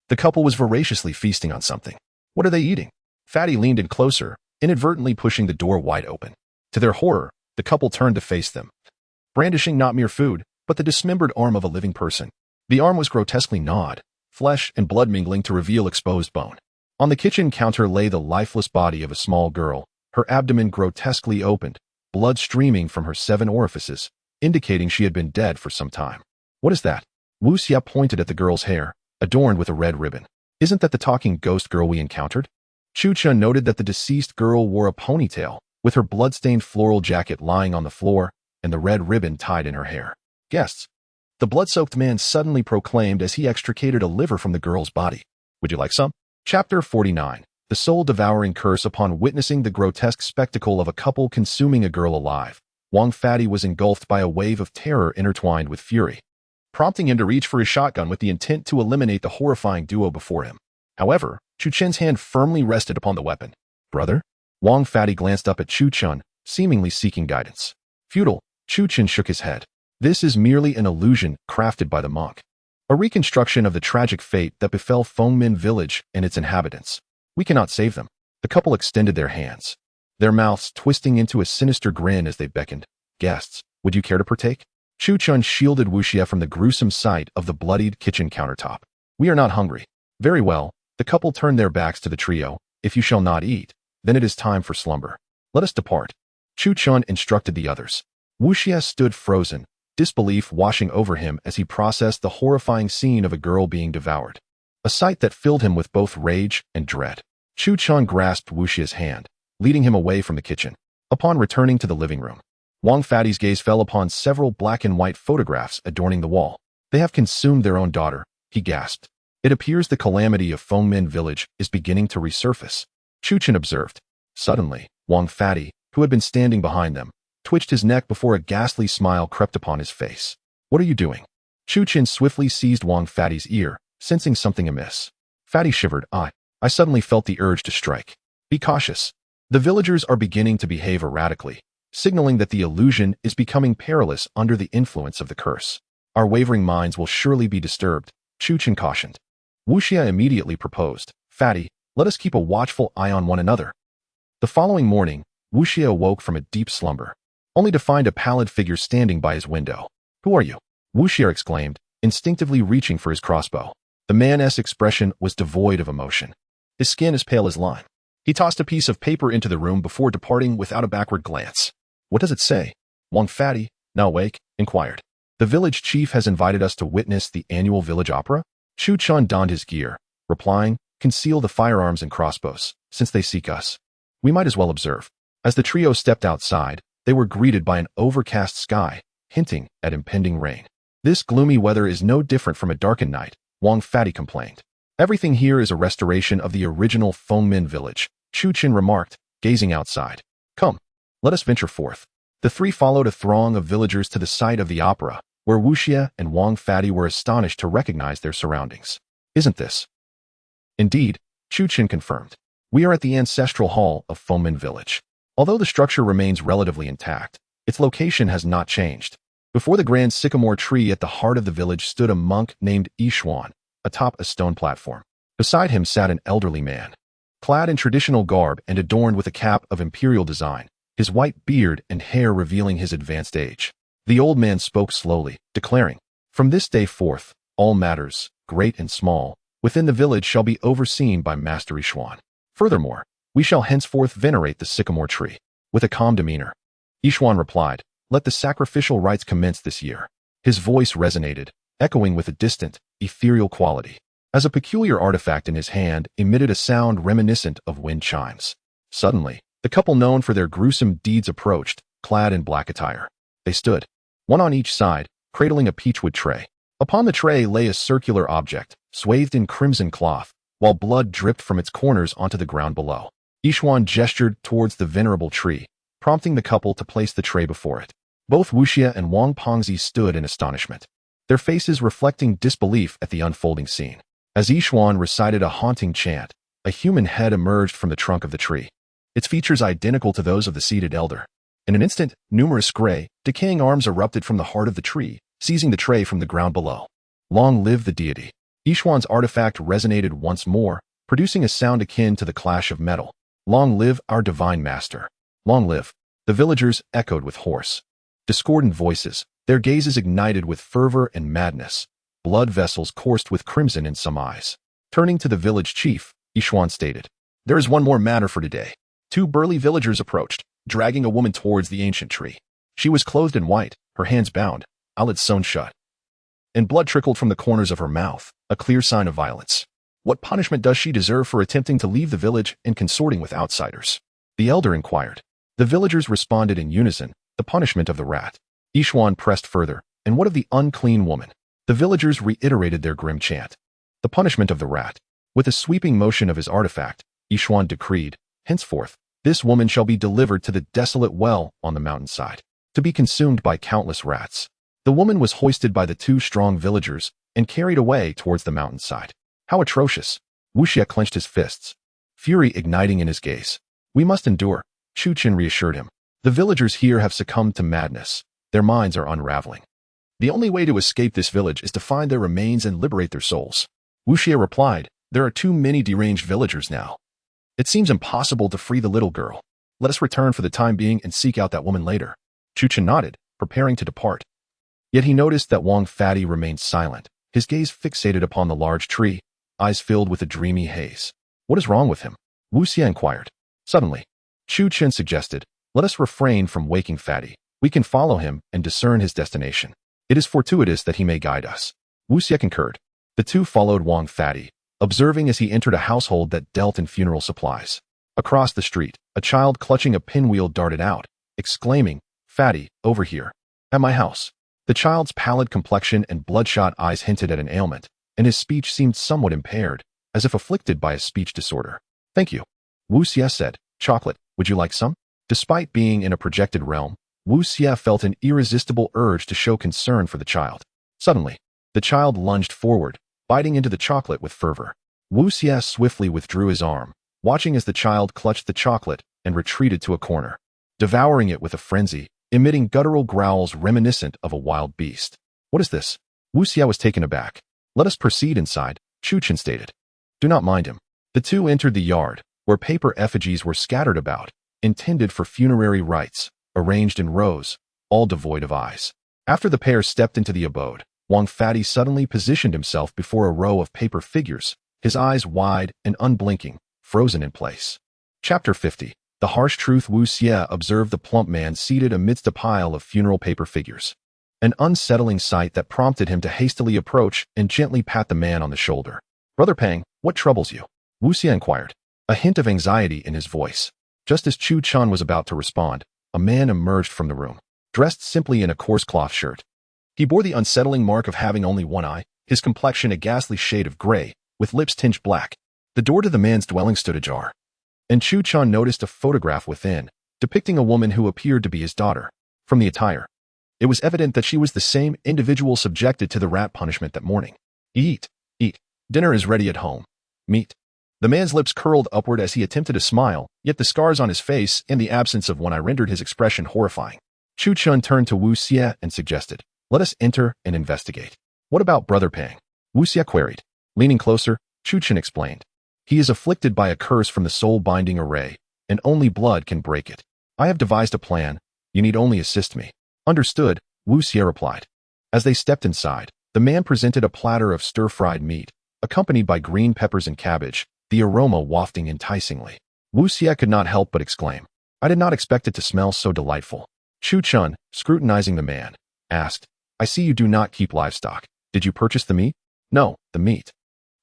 the couple was voraciously feasting on something. What are they eating? Fatty leaned in closer, inadvertently pushing the door wide open. To their horror, the couple turned to face them, brandishing not mere food, but the dismembered arm of a living person. The arm was grotesquely gnawed, flesh and blood mingling to reveal exposed bone. On the kitchen counter lay the lifeless body of a small girl, her abdomen grotesquely opened, blood streaming from her 7 orifices, indicating she had been dead for some time. What is that? Wu Xie pointed at the girl's hair, adorned with a red ribbon. Isn't that the talking ghost girl we encountered? Chu Chen noted that the deceased girl wore a ponytail, with her blood-stained floral jacket lying on the floor and the red ribbon tied in her hair. Guests. The blood-soaked man suddenly proclaimed as he extricated a liver from the girl's body. Would you like some? Chapter 49. The soul-devouring curse upon witnessing the grotesque spectacle of a couple consuming a girl alive. Wang Fatty was engulfed by a wave of terror intertwined with fury, prompting him to reach for his shotgun with the intent to eliminate the horrifying duo before him. However, Chu Chen's hand firmly rested upon the weapon. Brother? Wang Fatty glanced up at Chu Chen, seemingly seeking guidance. Futile, Chu Chen shook his head. This is merely an illusion crafted by the monk. A reconstruction of the tragic fate that befell Fengmen Village and its inhabitants. We cannot save them. The couple extended their hands, their mouths twisting into a sinister grin as they beckoned. Guests, would you care to partake? Chu Chun shielded Wu Xie from the gruesome sight of the bloodied kitchen countertop. We are not hungry. Very well. The couple turned their backs to the trio. If you shall not eat, then it is time for slumber. Let us depart. Chu Chun instructed the others. Wu Xie stood frozen, disbelief washing over him as he processed the horrifying scene of a girl being devoured. A sight that filled him with both rage and dread. Chu Chun grasped Wu Xie's hand, leading him away from the kitchen. Upon returning to the living room, Wang Fatty's gaze fell upon several black and white photographs adorning the wall. They have consumed their own daughter, he gasped. It appears the calamity of Fengmen Village is beginning to resurface. Chu Chun observed. Suddenly, Wang Fatty, who had been standing behind them, twitched his neck before a ghastly smile crept upon his face. What are you doing? Chu Chun swiftly seized Wang Fatty's ear, sensing something amiss. Fatty shivered. I suddenly felt the urge to strike. Be cautious. The villagers are beginning to behave erratically, signaling that the illusion is becoming perilous under the influence of the curse. Our wavering minds will surely be disturbed, Chu Chun cautioned. Wu Xie immediately proposed. Fatty, let us keep a watchful eye on one another. The following morning, Wu Xie awoke from a deep slumber, only to find a pallid figure standing by his window. Who are you? Wu Xie exclaimed, instinctively reaching for his crossbow. The man's expression was devoid of emotion. His skin as pale as lime. He tossed a piece of paper into the room before departing without a backward glance. What does it say? Wang Fatty, now awake, inquired. The village chief has invited us to witness the annual village opera? Chu Chun donned his gear, replying, conceal the firearms and crossbows, since they seek us. We might as well observe. As the trio stepped outside, they were greeted by an overcast sky, hinting at impending rain. This gloomy weather is no different from a darkened night, Wang Fatty complained. Everything here is a restoration of the original Fengmen Village, Chu Chun remarked, gazing outside. Come, let us venture forth. The three followed a throng of villagers to the site of the opera, where Wu Xie and Wang Fatty were astonished to recognize their surroundings. Isn't this? Indeed, Chu Chun confirmed. We are at the ancestral hall of Fengmen Village. Although the structure remains relatively intact, its location has not changed. Before the grand sycamore tree at the heart of the village stood a monk named Yan Huang, atop a stone platform. Beside him sat an elderly man, clad in traditional garb and adorned with a cap of imperial design, his white beard and hair revealing his advanced age. The old man spoke slowly, declaring, From this day forth, all matters, great and small, within the village shall be overseen by Master Yan Huang. Furthermore, we shall henceforth venerate the sycamore tree. With a calm demeanor, Yan Huang replied, Let the sacrificial rites commence this year. His voice resonated, echoing with a distant, ethereal quality, as a peculiar artifact in his hand emitted a sound reminiscent of wind chimes. Suddenly, the couple known for their gruesome deeds approached, clad in black attire. They stood, one on each side, cradling a peachwood tray. Upon the tray lay a circular object, swathed in crimson cloth, while blood dripped from its corners onto the ground below. Yan Huang gestured towards the venerable tree, prompting the couple to place the tray before it. Both Wu Xie and Wang Pengzi stood in astonishment, their faces reflecting disbelief at the unfolding scene. As Yan Huang recited a haunting chant, a human head emerged from the trunk of the tree, its features identical to those of the seated elder. In an instant, numerous gray, decaying arms erupted from the heart of the tree, seizing the tray from the ground below. Long live the deity! Yan Huang's artifact resonated once more, producing a sound akin to the clash of metal. Long live our divine master! Long live! The villagers echoed with hoarse, discordant voices, their gazes ignited with fervor and madness. Blood vessels coursed with crimson in some eyes. Turning to the village chief, Yan Huang stated, There is one more matter for today. Two burly villagers approached, dragging a woman towards the ancient tree. She was clothed in white, her hands bound, eyelids sewn shut, and blood trickled from the corners of her mouth, a clear sign of violence. What punishment does she deserve for attempting to leave the village and consorting with outsiders? The elder inquired. The villagers responded in unison, the punishment of the rat. Yan Huang pressed further, and what of the unclean woman? The villagers reiterated their grim chant. The punishment of the rat. With a sweeping motion of his artifact, Yan Huang decreed, Henceforth, this woman shall be delivered to the desolate well on the mountainside, to be consumed by countless rats. The woman was hoisted by the two strong villagers and carried away towards the mountainside. How atrocious! Wu Xie clenched his fists, fury igniting in his gaze. We must endure, Chu Chun reassured him. The villagers here have succumbed to madness. Their minds are unraveling. The only way to escape this village is to find their remains and liberate their souls. Wu Xie replied, there are too many deranged villagers now. It seems impossible to free the little girl. Let us return for the time being and seek out that woman later. Chu Chen nodded, preparing to depart. Yet he noticed that Wang Fatty remained silent, his gaze fixated upon the large tree, eyes filled with a dreamy haze. What is wrong with him? Wu Xie inquired. Suddenly, Chu Chen suggested, let us refrain from waking Fatty. We can follow him and discern his destination. It is fortuitous that he may guide us. Wu Xie concurred. The two followed Wang Fatty, observing as he entered a household that dealt in funeral supplies. Across the street, a child clutching a pinwheel darted out, exclaiming, Fatty, over here. At my house. The child's pallid complexion and bloodshot eyes hinted at an ailment, and his speech seemed somewhat impaired, as if afflicted by a speech disorder. Thank you. Wu Xie said, chocolate, would you like some? Despite being in a projected realm, Wu Xie felt an irresistible urge to show concern for the child. Suddenly, the child lunged forward, biting into the chocolate with fervor. Wu Xie swiftly withdrew his arm, watching as the child clutched the chocolate and retreated to a corner, devouring it with a frenzy, emitting guttural growls reminiscent of a wild beast. What is this? Wu Xie was taken aback. Let us proceed inside, Chu Chen stated. Do not mind him. The two entered the yard, where paper effigies were scattered about, intended for funerary rites, arranged in rows, all devoid of eyes. After the pair stepped into the abode, Wang Fatty suddenly positioned himself before a row of paper figures, his eyes wide and unblinking, frozen in place. Chapter 50. The harsh truth. Wu Xie observed the plump man seated amidst a pile of funeral paper figures. An unsettling sight that prompted him to hastily approach and gently pat the man on the shoulder. Brother Pang, what troubles you? Wu Xie inquired, a hint of anxiety in his voice. Just as Chu Chen was about to respond, a man emerged from the room, dressed simply in a coarse cloth shirt. He bore the unsettling mark of having only one eye, his complexion a ghastly shade of gray, with lips tinged black. The door to the man's dwelling stood ajar, and Chu Chen noticed a photograph within, depicting a woman who appeared to be his daughter. From the attire, it was evident that she was the same individual subjected to the rat punishment that morning. Eat, eat. Dinner is ready at home. Meat. The man's lips curled upward as he attempted a smile, yet the scars on his face and the absence of one eye rendered his expression horrifying. Chu Chen turned to Wu Xie and suggested, let us enter and investigate. What about Brother Pang? Wu Xie queried. Leaning closer, Chu Chen explained. He is afflicted by a curse from the soul-binding array, and only blood can break it. I have devised a plan. You need only assist me. Understood, Wu Xie replied. As they stepped inside, the man presented a platter of stir-fried meat, accompanied by green peppers and cabbage, the aroma wafting enticingly. Wu Xie could not help but exclaim, I did not expect it to smell so delightful. Chu Chen, scrutinizing the man, asked, I see you do not keep livestock. Did you purchase the meat? No, the meat.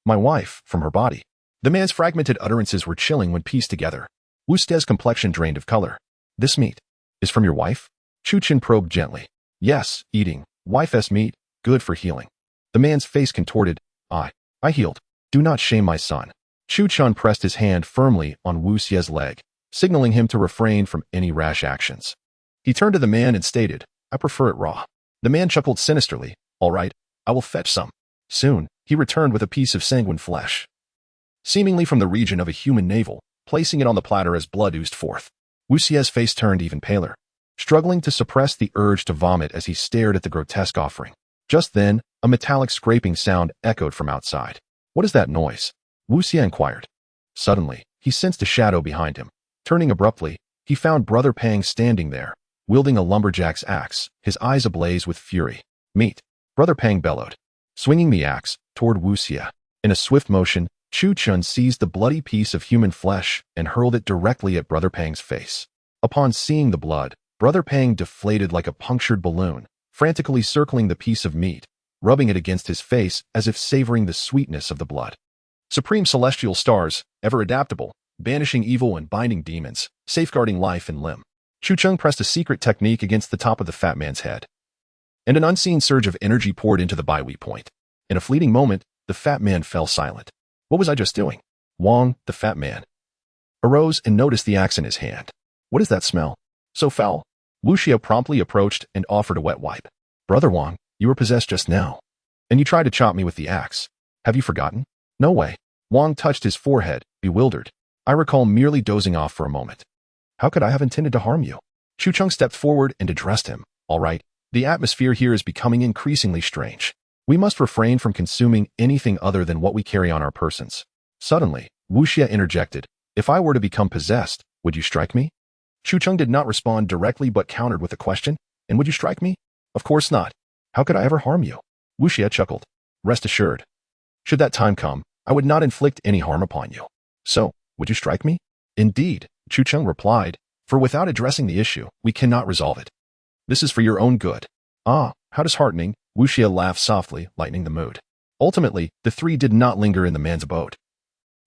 My wife, from her body. The man's fragmented utterances were chilling when pieced together. Wu Xie's complexion drained of color. This meat is from your wife? Chu Chen probed gently. Yes, eating. Wife's meat, good for healing. The man's face contorted. I healed. Do not shame my son. Chu Chen pressed his hand firmly on Wu Xie's leg, signaling him to refrain from any rash actions. He turned to the man and stated, I prefer it raw. The man chuckled sinisterly. All right, I will fetch some. Soon, he returned with a piece of sanguine flesh, seemingly from the region of a human navel, placing it on the platter as blood oozed forth. Wu Xie's face turned even paler, struggling to suppress the urge to vomit as he stared at the grotesque offering. Just then, a metallic scraping sound echoed from outside. What is that noise? Wu Xie inquired. Suddenly, he sensed a shadow behind him. Turning abruptly, he found Brother Pang standing there, wielding a lumberjack's axe, his eyes ablaze with fury. Meat. Brother Pang bellowed, swinging the axe toward Wu Xie. In a swift motion, Chu Chen seized the bloody piece of human flesh and hurled it directly at Brother Pang's face. Upon seeing the blood, Brother Pang deflated like a punctured balloon, frantically circling the piece of meat, rubbing it against his face as if savoring the sweetness of the blood. Supreme celestial stars, ever adaptable, banishing evil and binding demons, safeguarding life and limb. Chu Chen pressed a secret technique against the top of the fat man's head, and an unseen surge of energy poured into the Baihui point. In a fleeting moment, the fat man fell silent. What was I just doing? Wang, the fat man, arose and noticed the axe in his hand. What is that smell? So foul. Wu Xie promptly approached and offered a wet wipe. Brother Wang, you were possessed just now, and you tried to chop me with the axe. Have you forgotten? No way. Wang touched his forehead, bewildered. I recall merely dozing off for a moment. How could I have intended to harm you? Chu Chen stepped forward and addressed him. All right, The atmosphere here is becoming increasingly strange. We must refrain from consuming anything other than what we carry on our persons. Suddenly, Wu Xie interjected, if I were to become possessed, would you strike me? Chu Cheng did not respond directly but countered with a question, and would you strike me? Of course not. How could I ever harm you? Wu Xie chuckled. Rest assured. Should that time come, I would not inflict any harm upon you. So, would you strike me? Indeed, Chu Cheng replied, for without addressing the issue, we cannot resolve it. This is for your own good. Ah, how disheartening, Wu Xie laughed softly, lightening the mood. Ultimately, the three did not linger in the man's abode.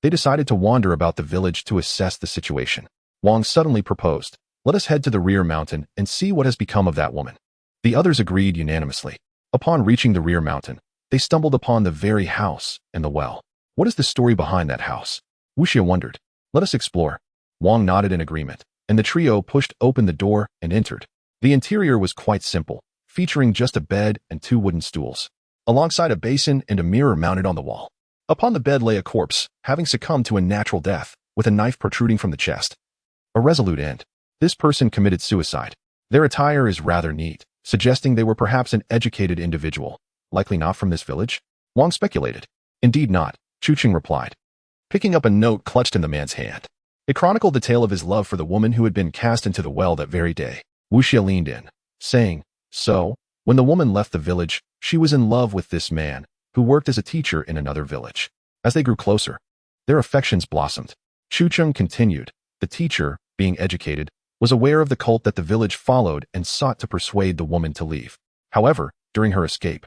They decided to wander about the village to assess the situation. Wang suddenly proposed, let us head to the rear mountain and see what has become of that woman. The others agreed unanimously. Upon reaching the rear mountain, they stumbled upon the very house and the well. What is the story behind that house? Wu Xie wondered. Let us explore. Wang nodded in agreement, and the trio pushed open the door and entered. The interior was quite simple, featuring just a bed and 2 wooden stools, alongside a basin and a mirror mounted on the wall. Upon the bed lay a corpse, having succumbed to a natural death, with a knife protruding from the chest. A resolute end. This person committed suicide. Their attire is rather neat, suggesting they were perhaps an educated individual, likely not from this village. Wang speculated. Indeed not, Chu Cheng replied, picking up a note clutched in the man's hand. It chronicled the tale of his love for the woman who had been cast into the well that very day. Wu Xie leaned in, saying, so, when the woman left the village, she was in love with this man, who worked as a teacher in another village. As they grew closer, their affections blossomed. Chu Cheng continued, the teacher, being educated, was aware of the cult that the village followed and sought to persuade the woman to leave. However, during her escape,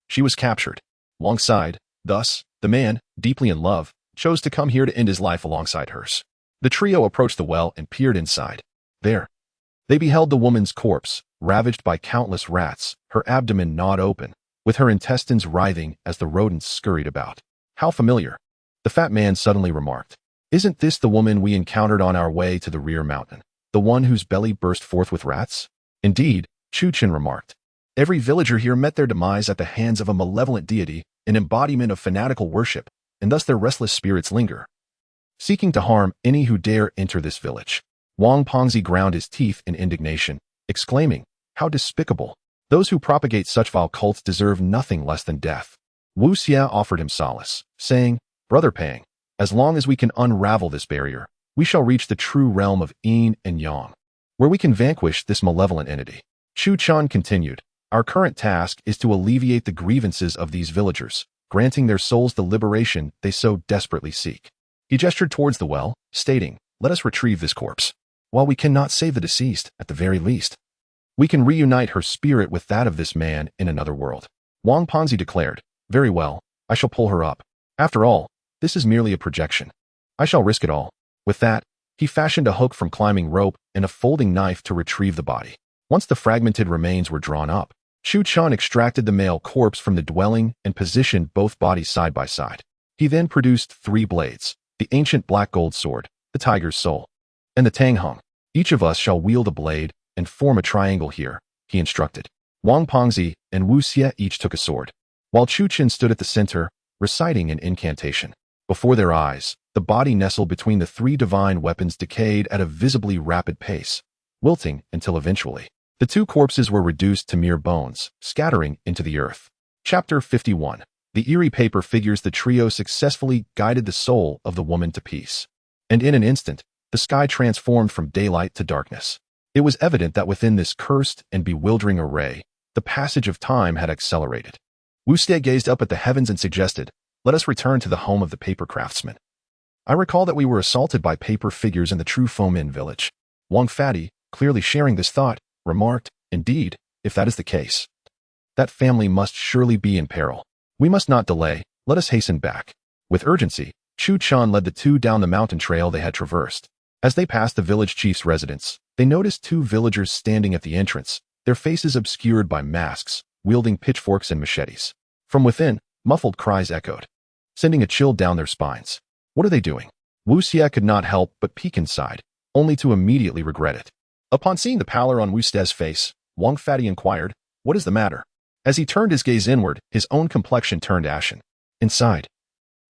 she was captured. Wang sighed. Thus, the man, deeply in love, chose to come here to end his life alongside hers. The trio approached the well and peered inside. There, they beheld the woman's corpse, ravaged by countless rats, her abdomen gnawed open, with her intestines writhing as the rodents scurried about. How familiar, the fat man suddenly remarked. Isn't this the woman we encountered on our way to the rear mountain? The one whose belly burst forth with rats? Indeed, Chu Cheng remarked. Every villager here met their demise at the hands of a malevolent deity, an embodiment of fanatical worship, and thus their restless spirits linger, seeking to harm any who dare enter this village. Wang Pengzi ground his teeth in indignation, exclaiming, how despicable. Those who propagate such vile cults deserve nothing less than death. Wu Xie offered him solace, saying, Brother Pang, as long as we can unravel this barrier, we shall reach the true realm of yin and yang, where we can vanquish this malevolent entity. Chu Cheng continued, our current task is to alleviate the grievances of these villagers, granting their souls the liberation they so desperately seek. He gestured towards the well, stating, let us retrieve this corpse. While we cannot save the deceased, at the very least, we can reunite her spirit with that of this man in another world. Wang Pengzi declared, very well, I shall pull her up. After all, this is merely a projection. I shall risk it all. With that, he fashioned a hook from climbing rope and a folding knife to retrieve the body. Once the fragmented remains were drawn up, Chu Cheng extracted the male corpse from the dwelling and positioned both bodies side by side. He then produced 3 blades, the ancient black gold sword, the tiger's soul, and the Tang Hung. Each of us shall wield a blade and form a triangle here, he instructed. Wang Pengzi and Wu Xie each took a sword, while Chu Cheng stood at the center, reciting an incantation. Before their eyes, the body nestled between the 3 divine weapons decayed at a visibly rapid pace, wilting until eventually, the 2 corpses were reduced to mere bones, scattering into the earth. Chapter 51. The eerie paper figures the trio successfully guided the soul of the woman to peace. And in an instant, the sky transformed from daylight to darkness. It was evident that within this cursed and bewildering array, the passage of time had accelerated. Wu Xie gazed up at the heavens and suggested, let us return to the home of the paper craftsman. I recall that we were assaulted by paper figures in the true Fengmen Village. Wang Fatty, clearly sharing this thought, remarked, indeed, if that is the case, that family must surely be in peril. We must not delay, let us hasten back. With urgency, Chu Cheng led the 2 down the mountain trail they had traversed. As they passed the village chief's residence, they noticed 2 villagers standing at the entrance, their faces obscured by masks, wielding pitchforks and machetes. From within, muffled cries echoed, sending a chill down their spines. What are they doing? Wu Xie could not help but peek inside, only to immediately regret it. Upon seeing the pallor on Wu Xie's face, Wang Fatty inquired, what is the matter? As he turned his gaze inward, his own complexion turned ashen. Inside,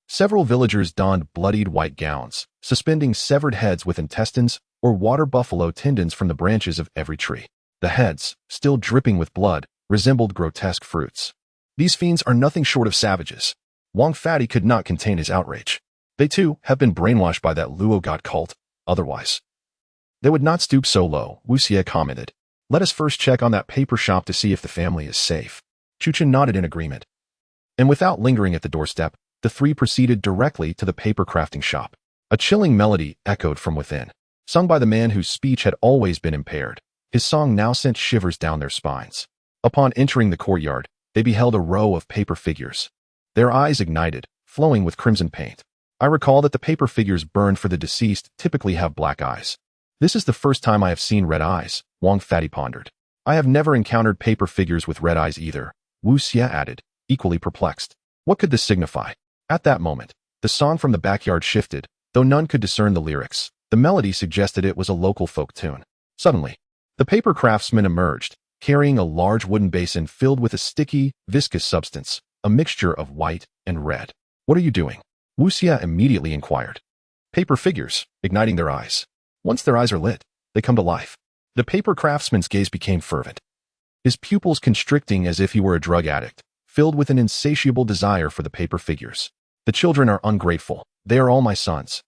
several villagers donned bloodied white gowns, suspending severed heads with intestines or water buffalo tendons from the branches of every tree. The heads, still dripping with blood, resembled grotesque fruits. These fiends are nothing short of savages. Wang Fatty could not contain his outrage. They too have been brainwashed by that Luo god cult, otherwise they would not stoop so low, Wu Xie commented. Let us first check on that paper shop to see if the family is safe. Chuchen nodded in agreement. And without lingering at the doorstep, the three proceeded directly to the paper crafting shop. A chilling melody echoed from within, sung by the man whose speech had always been impaired. His song now sent shivers down their spines. Upon entering the courtyard, they beheld a row of paper figures. Their eyes ignited, flowing with crimson paint. I recall that the paper figures burned for the deceased typically have black eyes. This is the first time I have seen red eyes, Wang Fatty pondered. I have never encountered paper figures with red eyes either, Wu Xie added, equally perplexed. What could this signify? At that moment, the song from the backyard shifted, though none could discern the lyrics. The melody suggested it was a local folk tune. Suddenly, the paper craftsman emerged, carrying a large wooden basin filled with a sticky, viscous substance, a mixture of white and red. What are you doing? Wu Xie immediately inquired. Paper figures, igniting their eyes. Once their eyes are lit, they come to life. The paper craftsman's gaze became fervent, his pupils constricting as if he were a drug addict, filled with an insatiable desire for the paper figures. The children are ungrateful. They are all my sons.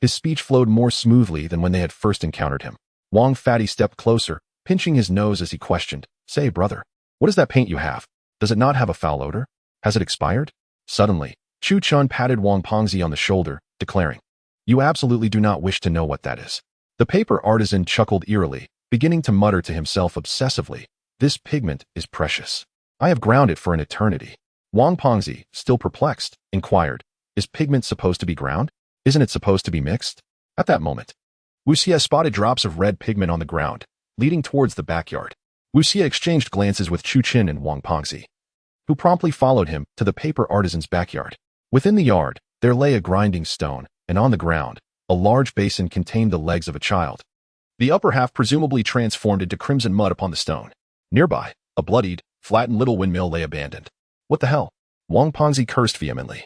His speech flowed more smoothly than when they had first encountered him. Wang Fatty stepped closer, pinching his nose as he questioned. Say, brother, what is that paint you have? Does it not have a foul odor? Has it expired? Suddenly, Chu Chun patted Wang Pongzi on the shoulder, declaring, You absolutely do not wish to know what that is. The paper artisan chuckled eerily, beginning to mutter to himself obsessively. This pigment is precious. I have ground it for an eternity. Wang Pongzi, still perplexed, inquired, Is pigment supposed to be ground? Isn't it supposed to be mixed? At that moment, Wu Xie spotted drops of red pigment on the ground, leading towards the backyard. Wu Xie exchanged glances with Chu Qin and Wang Pongzi, who promptly followed him to the paper artisan's backyard. Within the yard, there lay a grinding stone, and on the ground, a large basin contained the legs of a child. The upper half presumably transformed into crimson mud upon the stone. Nearby, a bloodied, flattened little windmill lay abandoned. What the hell? Wang Pongzi cursed vehemently.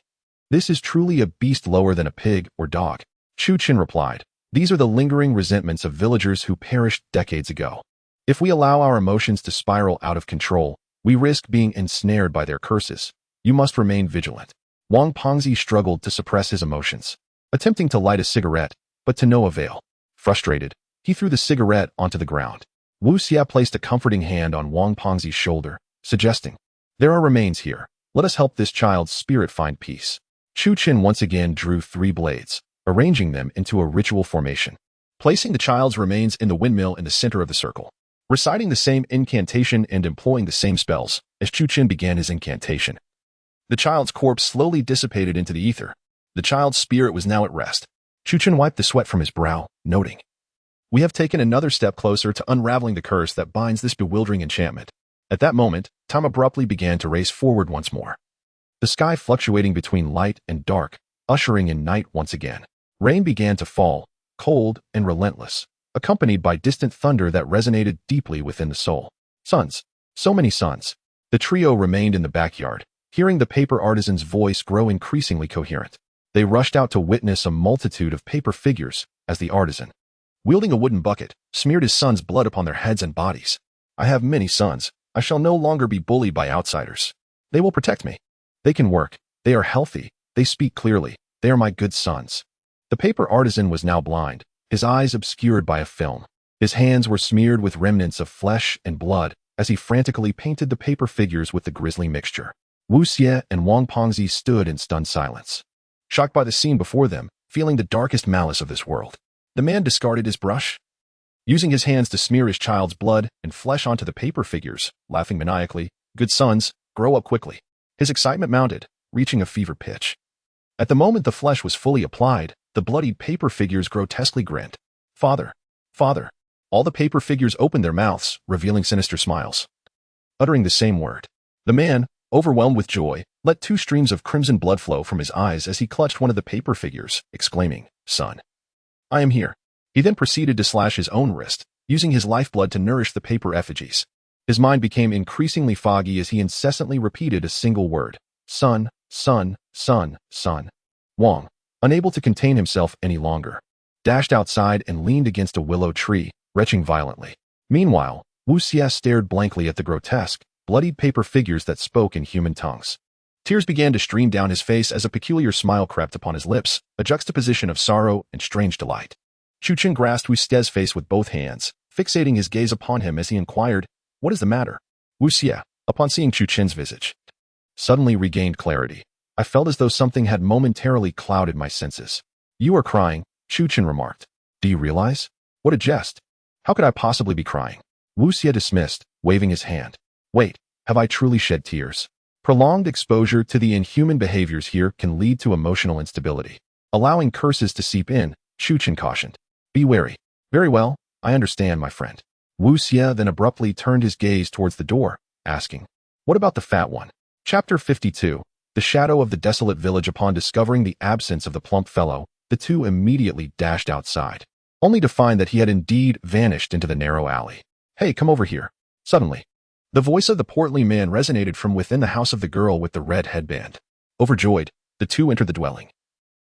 This is truly a beast lower than a pig or dog. Chu Qin replied. These are the lingering resentments of villagers who perished decades ago. If we allow our emotions to spiral out of control, we risk being ensnared by their curses. You must remain vigilant. Wang Pongzi struggled to suppress his emotions, attempting to light a cigarette, but to no avail. Frustrated, he threw the cigarette onto the ground. Wu Xie placed a comforting hand on Wang Pongzi's shoulder, suggesting, There are remains here. Let us help this child's spirit find peace. Chu Qin once again drew 3 blades, arranging them into a ritual formation, placing the child's remains in the windmill in the center of the circle. Reciting the same incantation and employing the same spells, as Chu Qin began his incantation, the child's corpse slowly dissipated into the ether. The child's spirit was now at rest. Chu Qin wiped the sweat from his brow, noting, We have taken another step closer to unraveling the curse that binds this bewildering enchantment. At that moment, time abruptly began to race forward once more, the sky fluctuating between light and dark, ushering in night once again. Rain began to fall, cold and relentless, accompanied by distant thunder that resonated deeply within the soul. Sons. So many sons. The trio remained in the backyard, hearing the paper artisan's voice grow increasingly coherent. They rushed out to witness a multitude of paper figures as the artisan, wielding a wooden bucket, smeared his sons' blood upon their heads and bodies. I have many sons. I shall no longer be bullied by outsiders. They will protect me. They can work. They are healthy. They speak clearly. They are my good sons. The paper artisan was now blind, his eyes obscured by a film. His hands were smeared with remnants of flesh and blood as he frantically painted the paper figures with the grisly mixture. Wu Xie and Wang Pongzi stood in stunned silence, shocked by the scene before them, feeling the darkest malice of this world. The man discarded his brush, using his hands to smear his child's blood and flesh onto the paper figures, laughing maniacally. Good sons, grow up quickly. His excitement mounted, reaching a fever pitch. At the moment the flesh was fully applied, the bloodied paper figures grotesquely grinned. Father! Father! All the paper figures opened their mouths, revealing sinister smiles, uttering the same word. The man, overwhelmed with joy, let 2 streams of crimson blood flow from his eyes as he clutched one of the paper figures, exclaiming, Son, I am here. He then proceeded to slash his own wrist, using his lifeblood to nourish the paper effigies. His mind became increasingly foggy as he incessantly repeated a single word. Son, son, son, son. Wang, unable to contain himself any longer, dashed outside and leaned against a willow tree, retching violently. Meanwhile, Wu Xie stared blankly at the grotesque, bloodied paper figures that spoke in human tongues. Tears began to stream down his face as a peculiar smile crept upon his lips, a juxtaposition of sorrow and strange delight. Chuchen grasped Wu Xie's face with both hands, fixating his gaze upon him as he inquired, "What is the matter?" Wu Xie, upon seeing Chuchen's visage, suddenly regained clarity. I felt as though something had momentarily clouded my senses. "You are crying," Chuchen remarked. "Do you realize? What a jest! How could I possibly be crying?" Wu Xie dismissed, waving his hand. "Wait, have I truly shed tears? Prolonged exposure to the inhuman behaviors here can lead to emotional instability. Allowing curses to seep in," Chuchen cautioned. "Be wary." "Very well, I understand, my friend." Wu Xie then abruptly turned his gaze towards the door, asking, "What about the fat one?" Chapter 52. The shadow of the desolate village. Upon discovering the absence of the plump fellow, the two immediately dashed outside, only to find that he had indeed vanished into the narrow alley. "Hey, come over here." Suddenly, the voice of the portly man resonated from within the house of the girl with the red headband. Overjoyed, the two entered the dwelling,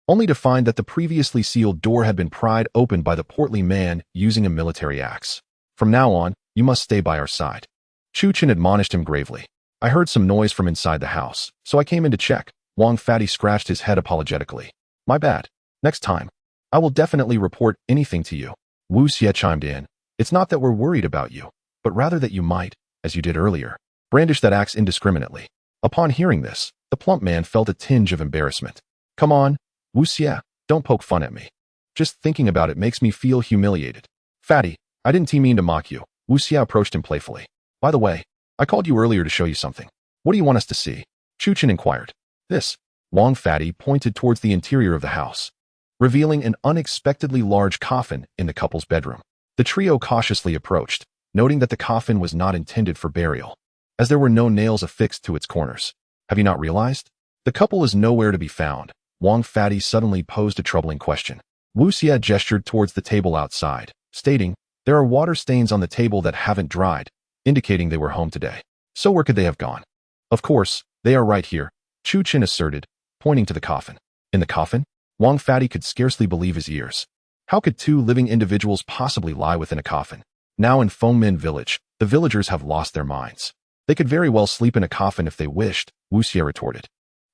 only to find that the previously sealed door had been pried open by the portly man using a military axe. "From now on, you must stay by our side," Chuchen admonished him gravely. "I heard some noise from inside the house, so I came in to check." Wang Fatty scratched his head apologetically. "My bad. Next time, I will definitely report anything to you." Wu Xie chimed in. "It's not that we're worried about you, but rather that you might, as you did earlier, brandish that axe indiscriminately." Upon hearing this, the plump man felt a tinge of embarrassment. "Come on, Wu Xie, don't poke fun at me. Just thinking about it makes me feel humiliated." "Fatty, I didn't mean to mock you." Wu Xie approached him playfully. "By the way, I called you earlier to show you something. What do you want us to see?" Chuchen inquired. "This." Wang Fatty pointed towards the interior of the house, revealing an unexpectedly large coffin in the couple's bedroom. The trio cautiously approached, noting that the coffin was not intended for burial, as there were no nails affixed to its corners. "Have you not realized? The couple is nowhere to be found." Wang Fatty suddenly posed a troubling question. Wu Xie gestured towards the table outside, stating, "There are water stains on the table that haven't dried, indicating they were home today. So where could they have gone?" "Of course, they are right here," Chuchen asserted, pointing to the coffin. "In the coffin?" Wang Fatty could scarcely believe his ears. How could two living individuals possibly lie within a coffin? Now in Fengmen Village, the villagers have lost their minds. "They could very well sleep in a coffin if they wished," Wu Xie retorted.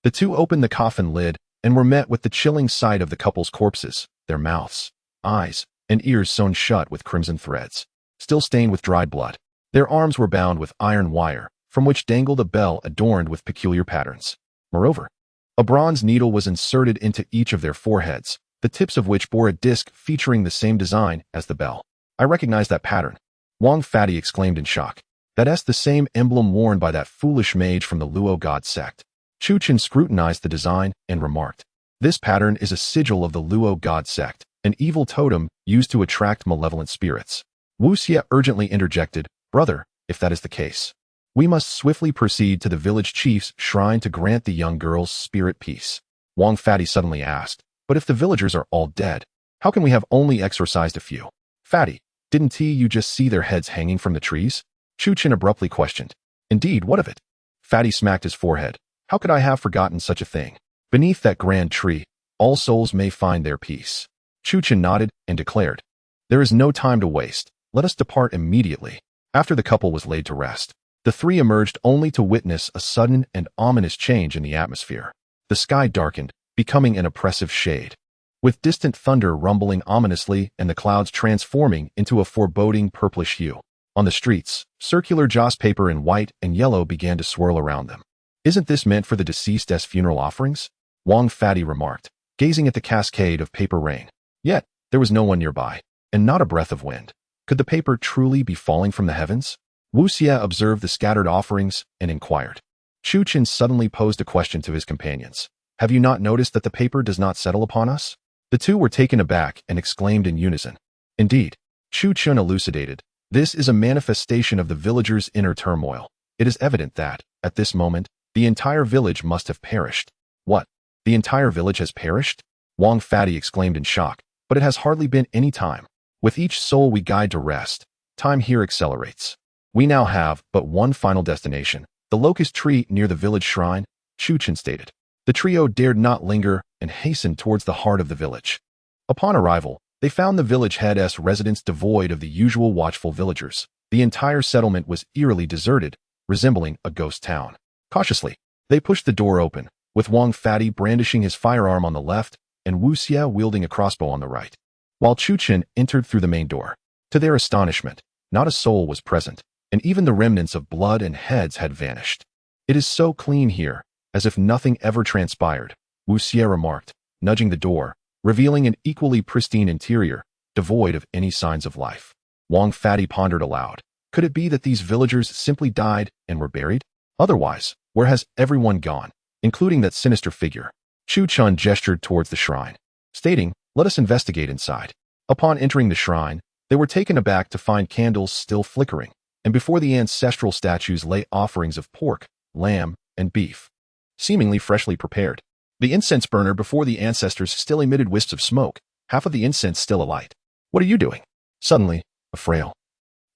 The two opened the coffin lid and were met with the chilling sight of the couple's corpses, their mouths, eyes, and ears sewn shut with crimson threads, still stained with dried blood. Their arms were bound with iron wire, from which dangled a bell adorned with peculiar patterns. Moreover, a bronze needle was inserted into each of their foreheads, the tips of which bore a disc featuring the same design as the bell. "I recognize that pattern," Wang Fatty exclaimed in shock. "That's the same emblem worn by that foolish mage from the Luo god sect." Chuchen scrutinized the design and remarked, "This pattern is a sigil of the Luo god sect, an evil totem used to attract malevolent spirits." Wu Xie urgently interjected, "Brother, if that is the case, we must swiftly proceed to the village chief's shrine to grant the young girl's spirit peace." Wang Fatty suddenly asked, "But if the villagers are all dead, how can we have only exorcised a few?" "Fatty, didn't you just see their heads hanging from the trees?" Chuchen abruptly questioned. "Indeed, what of it?" Fatty smacked his forehead. "How could I have forgotten such a thing? Beneath that grand tree, all souls may find their peace." Chuchen nodded and declared, "There is no time to waste. Let us depart immediately." After the couple was laid to rest, the three emerged only to witness a sudden and ominous change in the atmosphere. The sky darkened, becoming an oppressive shade, with distant thunder rumbling ominously and the clouds transforming into a foreboding purplish hue. On the streets, circular joss paper in white and yellow began to swirl around them. "Isn't this meant for the deceased's funeral offerings?" Wang Fatty remarked, gazing at the cascade of paper rain. Yet, there was no one nearby, and not a breath of wind. Could the paper truly be falling from the heavens? Wu Xie observed the scattered offerings and inquired. Chuchen suddenly posed a question to his companions. "Have you not noticed that the paper does not settle upon us?" The two were taken aback and exclaimed in unison. "Indeed," Chuchen elucidated, "this is a manifestation of the villagers' inner turmoil. It is evident that, at this moment, the entire village must have perished." "What? The entire village has perished?" Wang Fatty exclaimed in shock. "But it has hardly been any time. With each soul we guide to rest, time here accelerates. We now have but one final destination, the locust tree near the village shrine," Chuchen stated. The trio dared not linger and hastened towards the heart of the village. Upon arrival, they found the village head's residence devoid of the usual watchful villagers. The entire settlement was eerily deserted, resembling a ghost town. Cautiously, they pushed the door open, with Wang Fatty brandishing his firearm on the left and Wu Xie wielding a crossbow on the right. While Chu Chen entered through the main door. To their astonishment, not a soul was present, and even the remnants of blood and heads had vanished. It is so clean here, as if nothing ever transpired, Wu Xie remarked, nudging the door, revealing an equally pristine interior, devoid of any signs of life. Wang Fatty pondered aloud. Could it be that these villagers simply died and were buried? Otherwise, where has everyone gone, including that sinister figure? Chu Chen gestured towards the shrine, stating, "Let us investigate inside." Upon entering the shrine, they were taken aback to find candles still flickering, and before the ancestral statues lay offerings of pork, lamb, and beef, seemingly freshly prepared. The incense burner before the ancestors still emitted wisps of smoke, half of the incense still alight. "What are you doing?" Suddenly, a frail,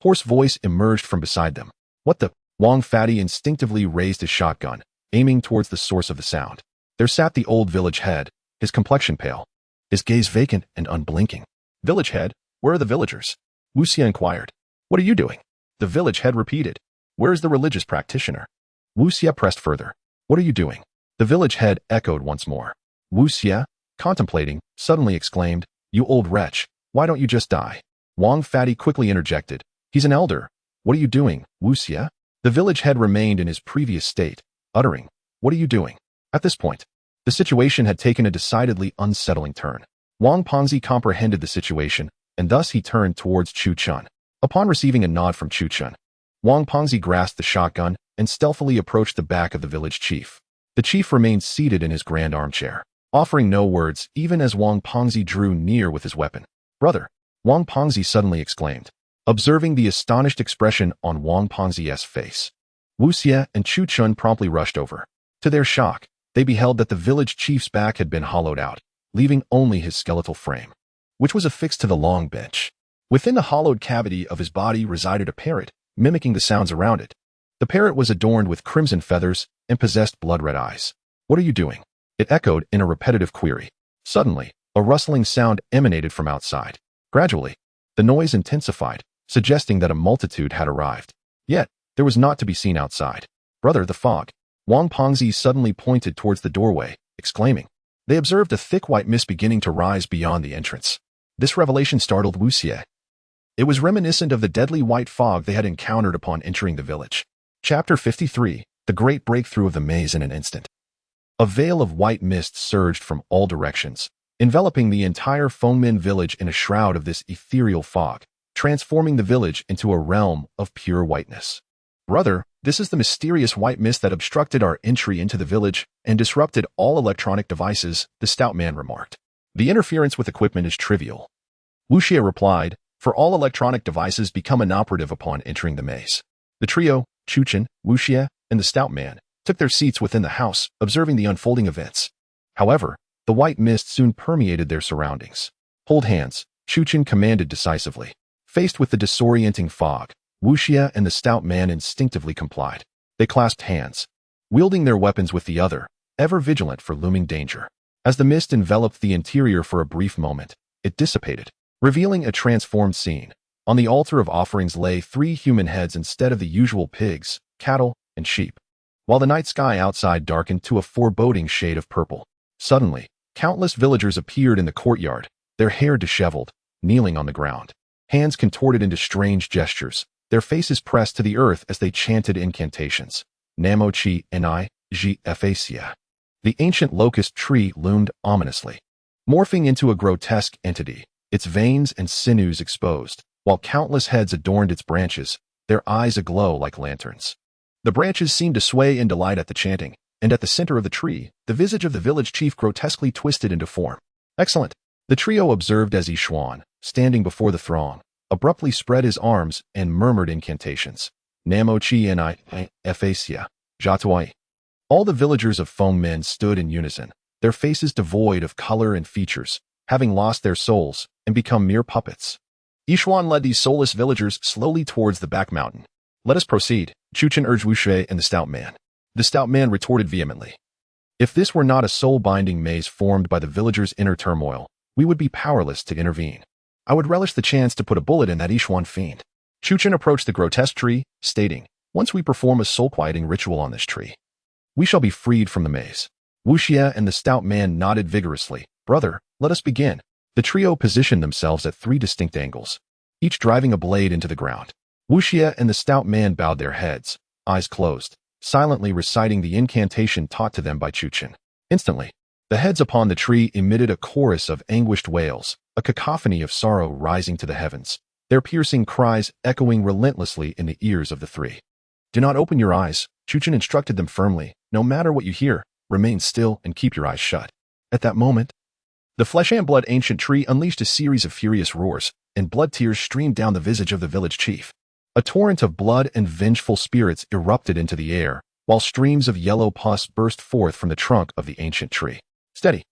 hoarse voice emerged from beside them. "What the?" Wang Fatty instinctively raised his shotgun, aiming towards the source of the sound. There sat the old village head, his complexion pale, his gaze vacant and unblinking. "Village head, where are the villagers?" Wu Xie inquired. "What are you doing?" The village head repeated. "Where is the religious practitioner?" Wu Xie pressed further. "What are you doing?" The village head echoed once more. Wu Xie, contemplating, suddenly exclaimed, "You old wretch, why don't you just die?" Wang Fatty quickly interjected. "He's an elder. What are you doing, Wu Xie?" The village head remained in his previous state, uttering, "What are you doing?" At this point, the situation had taken a decidedly unsettling turn. Wang Pengzi comprehended the situation, and thus he turned towards Chu Chen. Upon receiving a nod from Chu Chen, Wang Pengzi grasped the shotgun and stealthily approached the back of the village chief. The chief remained seated in his grand armchair, offering no words even as Wang Pengzi drew near with his weapon. "Brother," Wang Pengzi suddenly exclaimed, observing the astonished expression on Wang Pengzi's face. Wu Xie and Chu Chen promptly rushed over. To their shock, they beheld that the village chief's back had been hollowed out, leaving only his skeletal frame, which was affixed to the long bench. Within the hollowed cavity of his body resided a parrot, mimicking the sounds around it. The parrot was adorned with crimson feathers and possessed blood-red eyes. "What are you doing?" It echoed in a repetitive query. Suddenly, a rustling sound emanated from outside. Gradually, the noise intensified, suggesting that a multitude had arrived. Yet, there was naught to be seen outside. "Brother, the fog." Wang Pengzi suddenly pointed towards the doorway, exclaiming. They observed a thick white mist beginning to rise beyond the entrance. This revelation startled Wu Xie. It was reminiscent of the deadly white fog they had encountered upon entering the village. Chapter 53, The Great Breakthrough of the Maze in an Instant. A veil of white mist surged from all directions, enveloping the entire Fengmen Village in a shroud of this ethereal fog, transforming the village into a realm of pure whiteness. "Brother, this is the mysterious white mist that obstructed our entry into the village and disrupted all electronic devices," the stout man remarked. "The interference with equipment is trivial," Wu Xie replied, "for all electronic devices become inoperative upon entering the maze." The trio, Chu Chen, Wu Xie, and the stout man, took their seats within the house, observing the unfolding events. However, the white mist soon permeated their surroundings. "Hold hands," Chu Chen commanded decisively. Faced with the disorienting fog, Wu Xie and the stout man instinctively complied. They clasped hands, wielding their weapons with the other, ever vigilant for looming danger. As the mist enveloped the interior for a brief moment, it dissipated, revealing a transformed scene. On the altar of offerings lay 3 human heads instead of the usual pigs, cattle, and sheep, while the night sky outside darkened to a foreboding shade of purple. Suddenly, countless villagers appeared in the courtyard, their hair disheveled, kneeling on the ground, hands contorted into strange gestures, their faces pressed to the earth as they chanted incantations. Namo Chi Ni Ji Ephasia. The ancient locust tree loomed ominously, morphing into a grotesque entity, its veins and sinews exposed, while countless heads adorned its branches, their eyes aglow like lanterns. The branches seemed to sway in delight at the chanting, and at the center of the tree, the visage of the village chief grotesquely twisted into form. "Excellent," the trio observed as Yan Huang, standing before the throng, abruptly spread his arms and murmured incantations. Namo Chi Ni Ephasia, Jatuai. All the villagers of Fengmen stood in unison, their faces devoid of color and features, having lost their souls and become mere puppets. Yishuan led these soulless villagers slowly towards the back mountain. "Let us proceed," Chu Chen urged Wu Xie and the stout man. The stout man retorted vehemently. "If this were not a soul-binding maze formed by the villagers' inner turmoil, we would be powerless to intervene. I would relish the chance to put a bullet in that Yishuan fiend." Chu Chen approached the grotesque tree, stating, Once we perform a soul-quieting ritual on this tree, we shall be freed from the maze. Wu Xie and the stout man nodded vigorously. Brother, let us begin. The trio positioned themselves at 3 distinct angles, each driving a blade into the ground. Wu Xie and the stout man bowed their heads, eyes closed, silently reciting the incantation taught to them by Chuchen. Instantly, the heads upon the tree emitted a chorus of anguished wails, a cacophony of sorrow rising to the heavens, their piercing cries echoing relentlessly in the ears of the 3. Do not open your eyes, Chuchen instructed them firmly. No matter what you hear, remain still and keep your eyes shut. At that moment, the flesh and blood ancient tree unleashed a series of furious roars, and blood tears streamed down the visage of the village chief. A torrent of blood and vengeful spirits erupted into the air, while streams of yellow pus burst forth from the trunk of the ancient tree. Steady.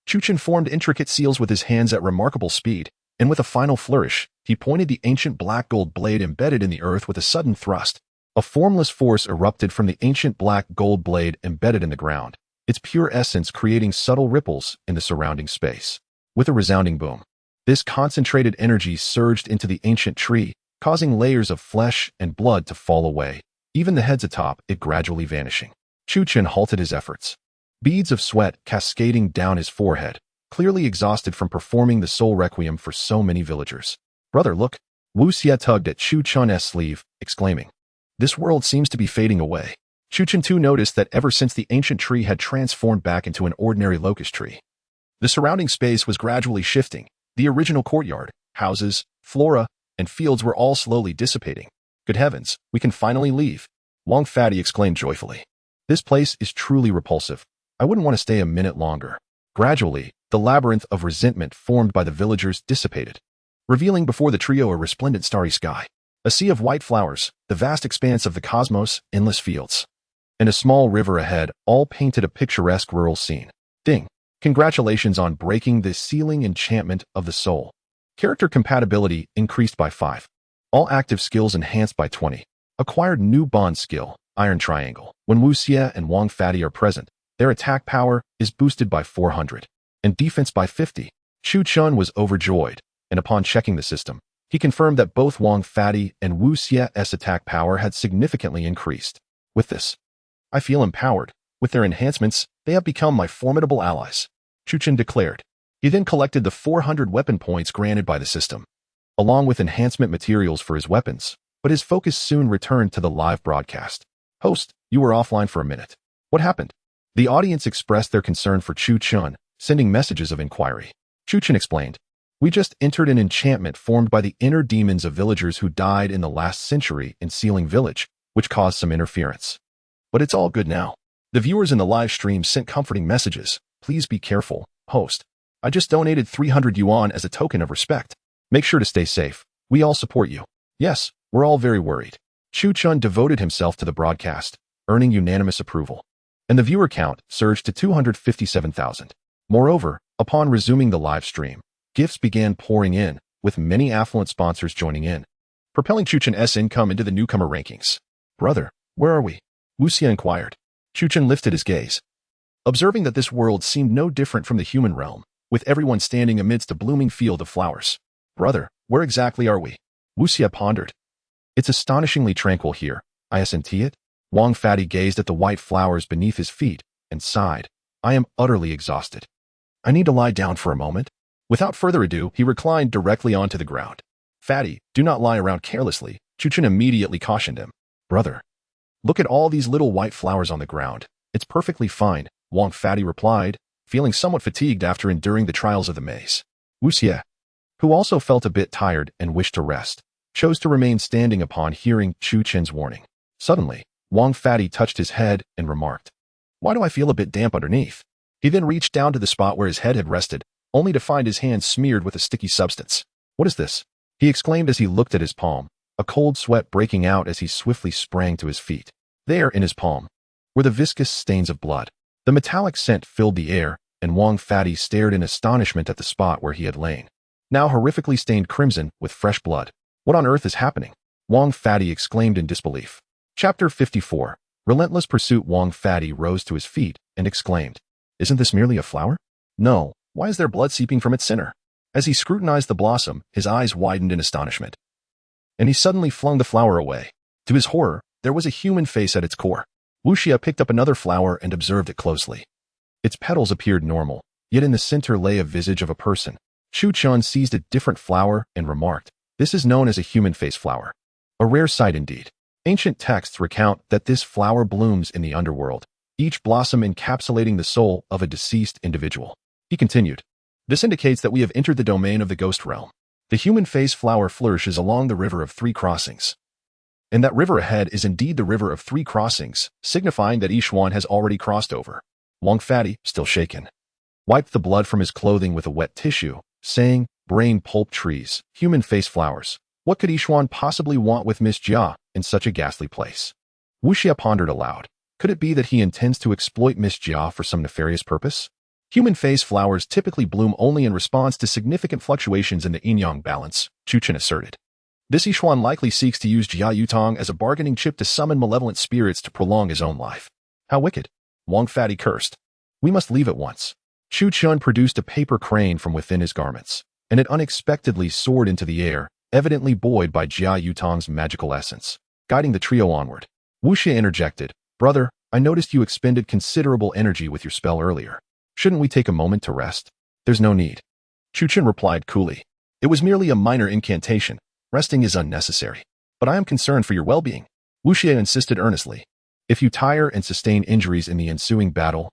Chuchen formed intricate seals with his hands at remarkable speed, and with a final flourish, he pointed the ancient black gold blade embedded in the earth with a sudden thrust. A formless force erupted from the ancient black gold blade embedded in the ground, its pure essence creating subtle ripples in the surrounding space. With a resounding boom, this concentrated energy surged into the ancient tree, causing layers of flesh and blood to fall away, even the heads atop it gradually vanishing. Chuchen halted his efforts, beads of sweat cascading down his forehead, clearly exhausted from performing the soul requiem for so many villagers. Brother, look. Wu Xie tugged at Chuchen's sleeve, exclaiming, this world seems to be fading away. Chuchen too noticed that ever since the ancient tree had transformed back into an ordinary locust tree, the surrounding space was gradually shifting. The original courtyard, houses, flora, and fields were all slowly dissipating. Good heavens, we can finally leave, Wang Fatty exclaimed joyfully. This place is truly repulsive. I wouldn't want to stay a minute longer. Gradually, the labyrinth of resentment formed by the villagers dissipated, revealing before the trio a resplendent starry sky, a sea of white flowers, the vast expanse of the cosmos, endless fields, and a small river ahead, all painted a picturesque rural scene. Ding! Congratulations on breaking the sealing enchantment of the soul. Character compatibility increased by 5. All active skills enhanced by 20. Acquired new bond skill, Iron Triangle. When Wu Xie and Wang Fatty are present, their attack power is boosted by 400, and defense by 50. Chuchen was overjoyed, and upon checking the system, he confirmed that both Wang Fatty and Wu Xie's attack power had significantly increased. With this, I feel empowered. With their enhancements, they have become my formidable allies, Chuchen declared. He then collected the 400 weapon points granted by the system, along with enhancement materials for his weapons, but his focus soon returned to the live broadcast. Host, you were offline for a minute. What happened? The audience expressed their concern for Chuchen, sending messages of inquiry. Chuchen explained, we just entered an enchantment formed by the inner demons of villagers who died in the last century in Qiling Village, which caused some interference. But it's all good now. The viewers in the live stream sent comforting messages. Please be careful, host. I just donated 300 yuan as a token of respect. Make sure to stay safe. We all support you. Yes, we're all very worried. Chuchen devoted himself to the broadcast, earning unanimous approval, and the viewer count surged to 257,000. Moreover, upon resuming the live stream, gifts began pouring in, with many affluent sponsors joining in, propelling Chuchen's income into the newcomer rankings. Brother, where are we? Wu Xie inquired. Chuchen lifted his gaze, observing that this world seemed no different from the human realm, with everyone standing amidst a blooming field of flowers. Brother, where exactly are we? Wu Xie pondered. It's astonishingly tranquil here, isn't it? Wang Fatty gazed at the white flowers beneath his feet and sighed. I am utterly exhausted. I need to lie down for a moment. Without further ado, he reclined directly onto the ground. Fatty, do not lie around carelessly, Chuchen immediately cautioned him. Brother, look at all these little white flowers on the ground. It's perfectly fine, Wang Fatty replied, feeling somewhat fatigued after enduring the trials of the maze. Wu Xie, who also felt a bit tired and wished to rest, chose to remain standing upon hearing Chuchen's warning. Suddenly, Wang Fatty touched his head and remarked, why do I feel a bit damp underneath? He then reached down to the spot where his head had rested, only to find his hand smeared with a sticky substance. What is this? He exclaimed as he looked at his palm, a cold sweat breaking out as he swiftly sprang to his feet. There, in his palm, were the viscous stains of blood. The metallic scent filled the air, and Wang Fatty stared in astonishment at the spot where he had lain, now horrifically stained crimson with fresh blood. What on earth is happening? Wang Fatty exclaimed in disbelief. Chapter 54. Relentless Pursuit. Wang Fatty rose to his feet and exclaimed, isn't this merely a flower? No, why is there blood seeping from its center? As he scrutinized the blossom, his eyes widened in astonishment, and he suddenly flung the flower away. To his horror, There was a human face at its core. Wu Xie picked up another flower and observed it closely. Its petals appeared normal, yet in the center lay a visage of a person. Chu Chun seized a different flower and remarked, "This is known as a human face flower. A rare sight indeed." Ancient texts recount that this flower blooms in the underworld, each blossom encapsulating the soul of a deceased individual. He continued, "This indicates that we have entered the domain of the ghost realm. The human face flower flourishes along the river of 3 crossings. And that river ahead is indeed the river of 3 crossings, signifying that Yixuan has already crossed over." Wang Fatty, still shaken, wiped the blood from his clothing with a wet tissue, saying, "Brain pulp trees, human face flowers. What could Yixuan possibly want with Miss Jia in such a ghastly place?" Wu Xie pondered aloud. Could it be that he intends to exploit Miss Jia for some nefarious purpose? Human face flowers typically bloom only in response to significant fluctuations in the yin-yang balance, Chu Chen asserted. This Yixuan likely seeks to use Jia Yutong as a bargaining chip to summon malevolent spirits to prolong his own life. How wicked! Wang Fatty cursed. "We must leave at once." Chu Chun produced a paper crane from within his garments, and it unexpectedly soared into the air, evidently buoyed by Jia Yutong's magical essence, guiding the trio onward. Wu Xie interjected, "Brother, I noticed you expended considerable energy with your spell earlier. Shouldn't we take a moment to rest?" "There's no need." Chu Chen replied coolly. "It was merely a minor incantation. Resting is unnecessary. But I am concerned for your well-being." Wu Xie insisted earnestly. "If you tire and sustain injuries in the ensuing battle,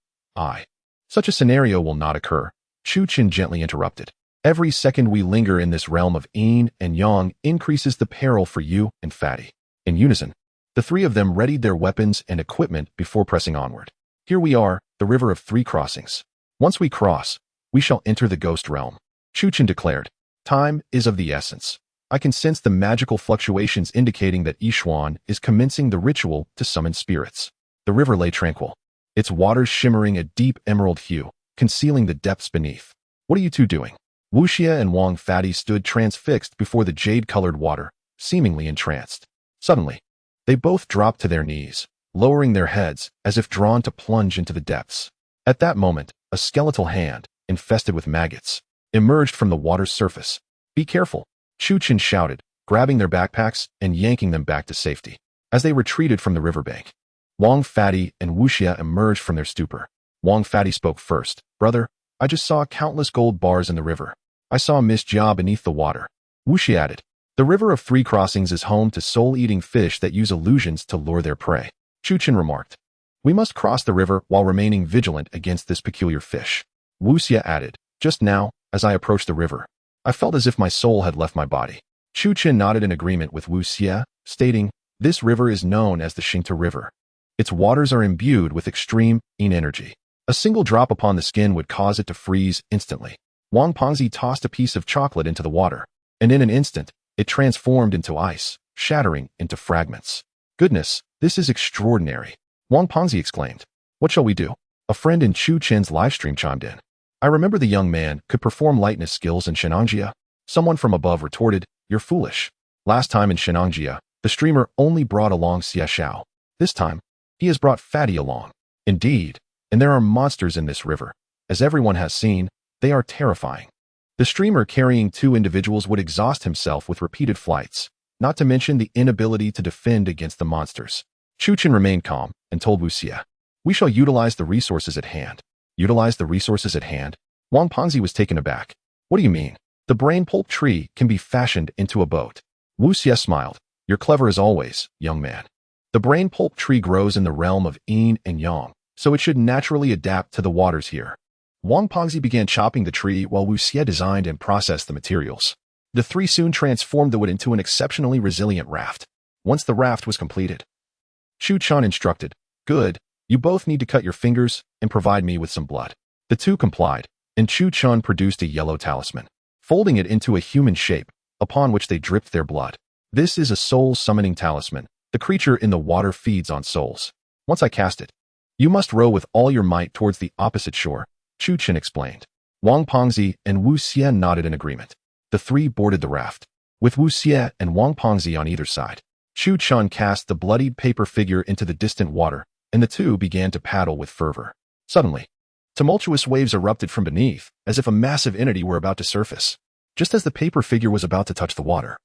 such a scenario will not occur," Chu Chen gently interrupted. "Every second we linger in this realm of yin and yang increases the peril for you and Fatty." In unison, the 3 of them readied their weapons and equipment before pressing onward. "Here we are, the river of 3 crossings. Once we cross, we shall enter the ghost realm," Chu Chen declared. "Time is of the essence. I can sense the magical fluctuations indicating that Yixuan is commencing the ritual to summon spirits." The river lay tranquil, its waters shimmering a deep emerald hue, concealing the depths beneath. "What are you 2 doing?" Wu Xie and Wang Fatty stood transfixed before the jade-colored water, seemingly entranced. Suddenly, they both dropped to their knees, lowering their heads as if drawn to plunge into the depths. At that moment, a skeletal hand, infested with maggots, emerged from the water's surface. "Be careful," Chu Chen shouted, grabbing their backpacks and yanking them back to safety. As they retreated from the riverbank, Wang Fatty and Wu Xie emerged from their stupor. Wang Fatty spoke first. "Brother, I just saw countless gold bars in the river. I saw Miss Jia beneath the water." Wu Xie added, "The river of 3 crossings is home to soul-eating fish that use illusions to lure their prey." Chu Chen remarked, "We must cross the river while remaining vigilant against this peculiar fish." Wu Xie added, "Just now, as I approached the river, I felt as if my soul had left my body." Chu Chen nodded in agreement with Wu Xie, stating, "This river is known as the Xingta River. Its waters are imbued with extreme yin energy. A single drop upon the skin would cause it to freeze instantly." Wang Pengzi tossed a piece of chocolate into the water, and in an instant, it transformed into ice, shattering into fragments. "Goodness, this is extraordinary," Wang Pengzi exclaimed. "What shall we do?" A friend in Chu Chen's livestream chimed in. "I remember the young man could perform lightness skills in Shennongjia." Someone from above retorted, "You're foolish. Last time in Shennongjia, the streamer only brought along Xie Xiao. This time, he has brought Fatty along." "Indeed, and there are monsters in this river. As everyone has seen, they are terrifying." The streamer carrying 2 individuals would exhaust himself with repeated flights, not to mention the inability to defend against the monsters. Chu Chen remained calm and told Wu Xie, "We shall utilize the resources at hand." "Utilize the resources at hand?" Wang Pengzi was taken aback. "What do you mean?" "The brain pulp tree can be fashioned into a boat." Wu Xie smiled. "You're clever as always, young man. The brain pulp tree grows in the realm of yin and yang, so it should naturally adapt to the waters here." Wang Pengzi began chopping the tree while Wu Xie designed and processed the materials. The 3 soon transformed the wood into an exceptionally resilient raft. Once the raft was completed, Chu Chen instructed, "Good, you both need to cut your fingers and provide me with some blood." The 2 complied, and Chu Chen produced a yellow talisman, folding it into a human shape, upon which they dripped their blood. "This is a soul-summoning talisman. The creature in the water feeds on souls. Once I cast it, you must row with all your might towards the opposite shore," Chu Chen explained. Wang Pengzi and Wu Xie nodded in agreement. The 3 boarded the raft, with Wu Xie and Wang Pengzi on either side. Chu Chen cast the bloodied paper figure into the distant water, and the 2 began to paddle with fervor. Suddenly, tumultuous waves erupted from beneath, as if a massive entity were about to surface. Just as the paper figure was about to touch the water,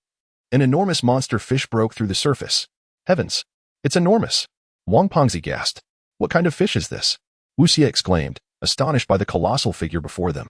an enormous monster fish broke through the surface. "Heavens! It's enormous. Wang Pengzi gasped. What kind of fish is this? Wu Xie exclaimed, astonished by the colossal figure before them.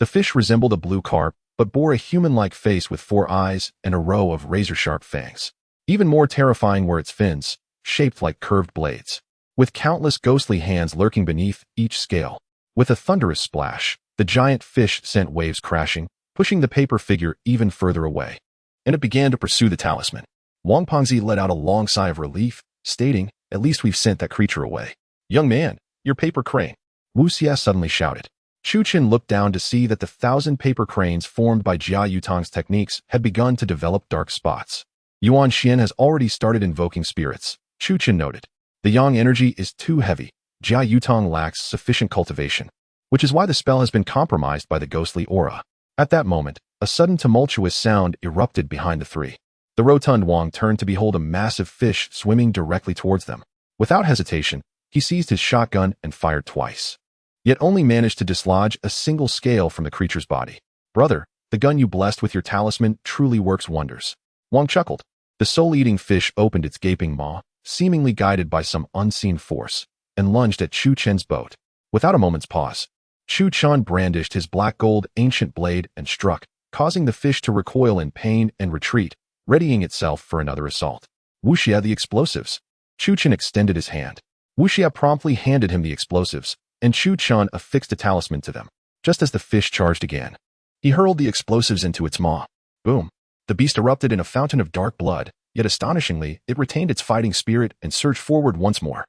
The fish resembled a blue carp, but bore a human-like face with 4 eyes and a row of razor-sharp fangs. Even more terrifying were its fins, shaped like curved blades, with countless ghostly hands lurking beneath each scale. With a thunderous splash, the giant fish sent waves crashing, pushing the paper figure even further away. And it began to pursue the talisman. Wang Pengzi let out a long sigh of relief, stating, "At least we've sent that creature away." "Young man, your paper crane," Wu Xie suddenly shouted. Chu Qin looked down to see that the 1,000 paper cranes formed by Jia Yutang's techniques had begun to develop dark spots. Yuan Xian has already started invoking spirits, Chu Qin noted. The yang energy is too heavy. Jia Yutang lacks sufficient cultivation, which is why the spell has been compromised by the ghostly aura. At that moment, a sudden tumultuous sound erupted behind the three. The rotund Wang turned to behold a massive fish swimming directly towards them. Without hesitation, he seized his shotgun and fired twice, yet only managed to dislodge a single scale from the creature's body. "Brother, the gun you blessed with your talisman truly works wonders." Wang chuckled. The soul-eating fish opened its gaping maw, seemingly guided by some unseen force, and lunged at Chu Chen's boat. Without a moment's pause, Chu Chen brandished his black gold ancient blade and struck, causing the fish to recoil in pain and retreat, readying itself for another assault. "Wu Xie, the explosives." Chu Chen extended his hand. Wu Xie promptly handed him the explosives, and Chu Chen affixed a talisman to them. Just as the fish charged again, he hurled the explosives into its maw. Boom! The beast erupted in a fountain of dark blood, yet astonishingly, it retained its fighting spirit and surged forward once more.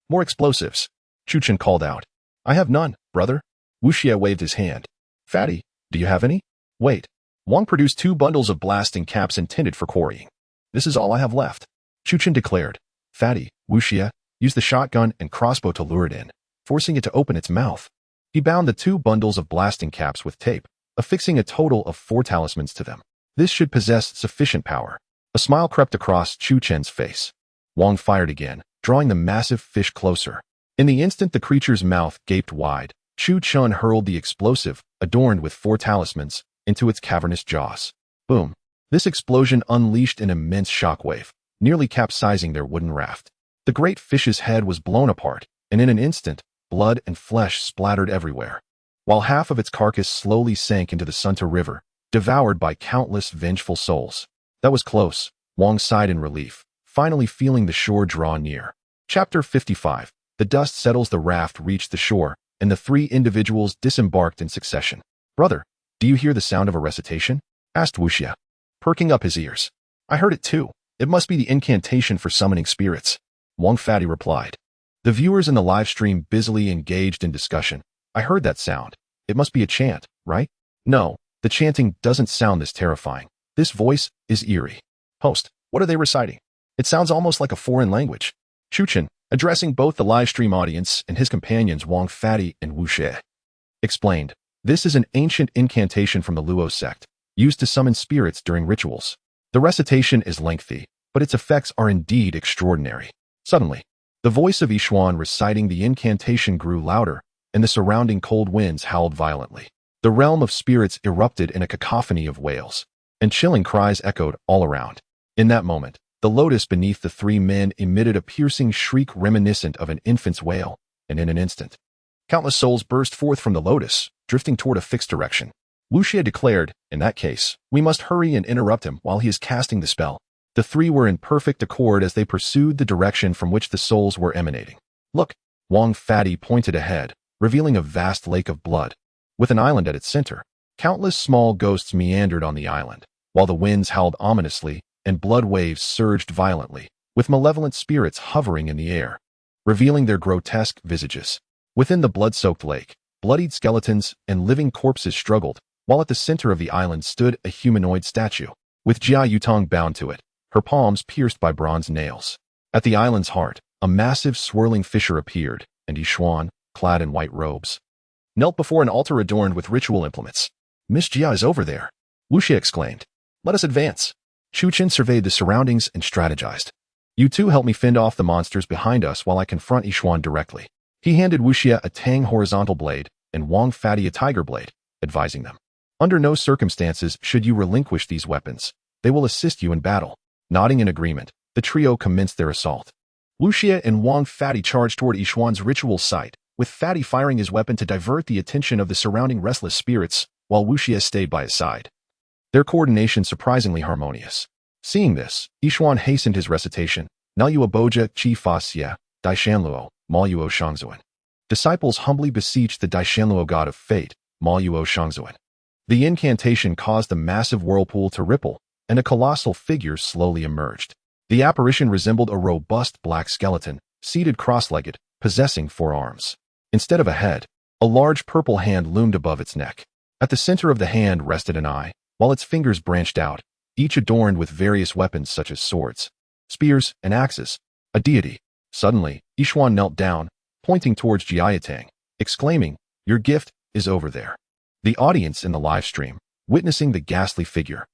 "More explosives," Chu Chen called out. "I have none, brother." Wu Xie waved his hand. "Fatty, do you have any?" "Wait." Wang produced 2 bundles of blasting caps intended for quarrying. "This is all I have left," Chu Chen declared. "Fatty, Wu Xie, use the shotgun and crossbow to lure it in, forcing it to open its mouth." He bound the 2 bundles of blasting caps with tape, affixing a total of 4 talismans to them. This should possess sufficient power. A smile crept across Chu Chen's face. Wang fired again, drawing the massive fish closer. In the instant the creature's mouth gaped wide, Chu Chen hurled the explosive, adorned with 4 talismans, into its cavernous jaws. Boom! This explosion unleashed an immense shockwave, nearly capsizing their wooden raft. The great fish's head was blown apart, and in an instant, blood and flesh splattered everywhere, while half of its carcass slowly sank into the Sunta River, devoured by countless vengeful souls. "That was close," Wang sighed in relief, finally feeling the shore draw near. Chapter 55. The dust settles. The raft reached the shore, and the 3 individuals disembarked in succession. "Brother, do you hear the sound of a recitation?" asked Wu Xie, perking up his ears. "I heard it too. It must be the incantation for summoning spirits," Wang Fatty replied. The viewers in the live stream busily engaged in discussion. "I heard that sound. It must be a chant, right?" "No, the chanting doesn't sound this terrifying. This voice is eerie." "Host, what are they reciting? It sounds almost like a foreign language." Chu Chen, addressing both the live stream audience and his companions Wang Fatty and Wu Xie, explained, "This is an ancient incantation from the Luo sect, used to summon spirits during rituals. The recitation is lengthy, but its effects are indeed extraordinary." Suddenly, the voice of Yishuan reciting the incantation grew louder, and the surrounding cold winds howled violently. The realm of spirits erupted in a cacophony of wails, and chilling cries echoed all around. In that moment, the lotus beneath the 3 men emitted a piercing shriek reminiscent of an infant's wail, and in an instant, countless souls burst forth from the lotus, drifting toward a fixed direction. Wu Xie declared, "In that case, we must hurry and interrupt him while he is casting the spell." The 3 were in perfect accord as they pursued the direction from which the souls were emanating. "Look!" Wang Fatty pointed ahead, revealing a vast lake of blood. With an island at its center, countless small ghosts meandered on the island, while the winds howled ominously and blood waves surged violently, with malevolent spirits hovering in the air, revealing their grotesque visages. Within the blood-soaked lake, bloodied skeletons and living corpses struggled, while at the center of the island stood a humanoid statue, with Jia Yutang bound to it, her palms pierced by bronze nails. At the island's heart, a massive swirling fissure appeared, and Yishuan, clad in white robes, knelt before an altar adorned with ritual implements. "Miss Jia is over there," Wu Xie exclaimed. "Let us advance." Chu Chen surveyed the surroundings and strategized. "You 2 help me fend off the monsters behind us while I confront Yishuan directly." He handed Wu Xie a Tang horizontal blade and Wang Fatty a tiger blade, advising them, "Under no circumstances should you relinquish these weapons. They will assist you in battle." Nodding in agreement, the trio commenced their assault. Wu Xie and Wang Fatty charged toward Yixuan's ritual site, with Fatty firing his weapon to divert the attention of the surrounding restless spirits, while Wu Xie stayed by his side. Their coordination surprisingly harmonious. Seeing this, Yixuan hastened his recitation, Naluo Boja Qi Fa Xie, Daishanluo, Maluo Shangzuan. Disciples humbly beseeched the Daishanluo god of fate, Maluo Shangzuan. The incantation caused the massive whirlpool to ripple, and a colossal figure slowly emerged. The apparition resembled a robust black skeleton, seated cross-legged, possessing 4 arms. Instead of a head, a large purple hand loomed above its neck. At the center of the hand rested an eye, while its fingers branched out, each adorned with various weapons such as swords, spears, and axes. A deity. Suddenly, Yixuan knelt down, pointing towards Jiayatang, exclaiming, "Your gift is over there." The audience in the live stream, witnessing the ghastly figure,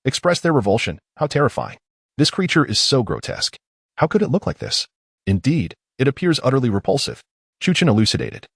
expressed their revulsion. How terrifying. This creature is so grotesque. How could it look like this? Indeed, it appears utterly repulsive. Chuchen elucidated.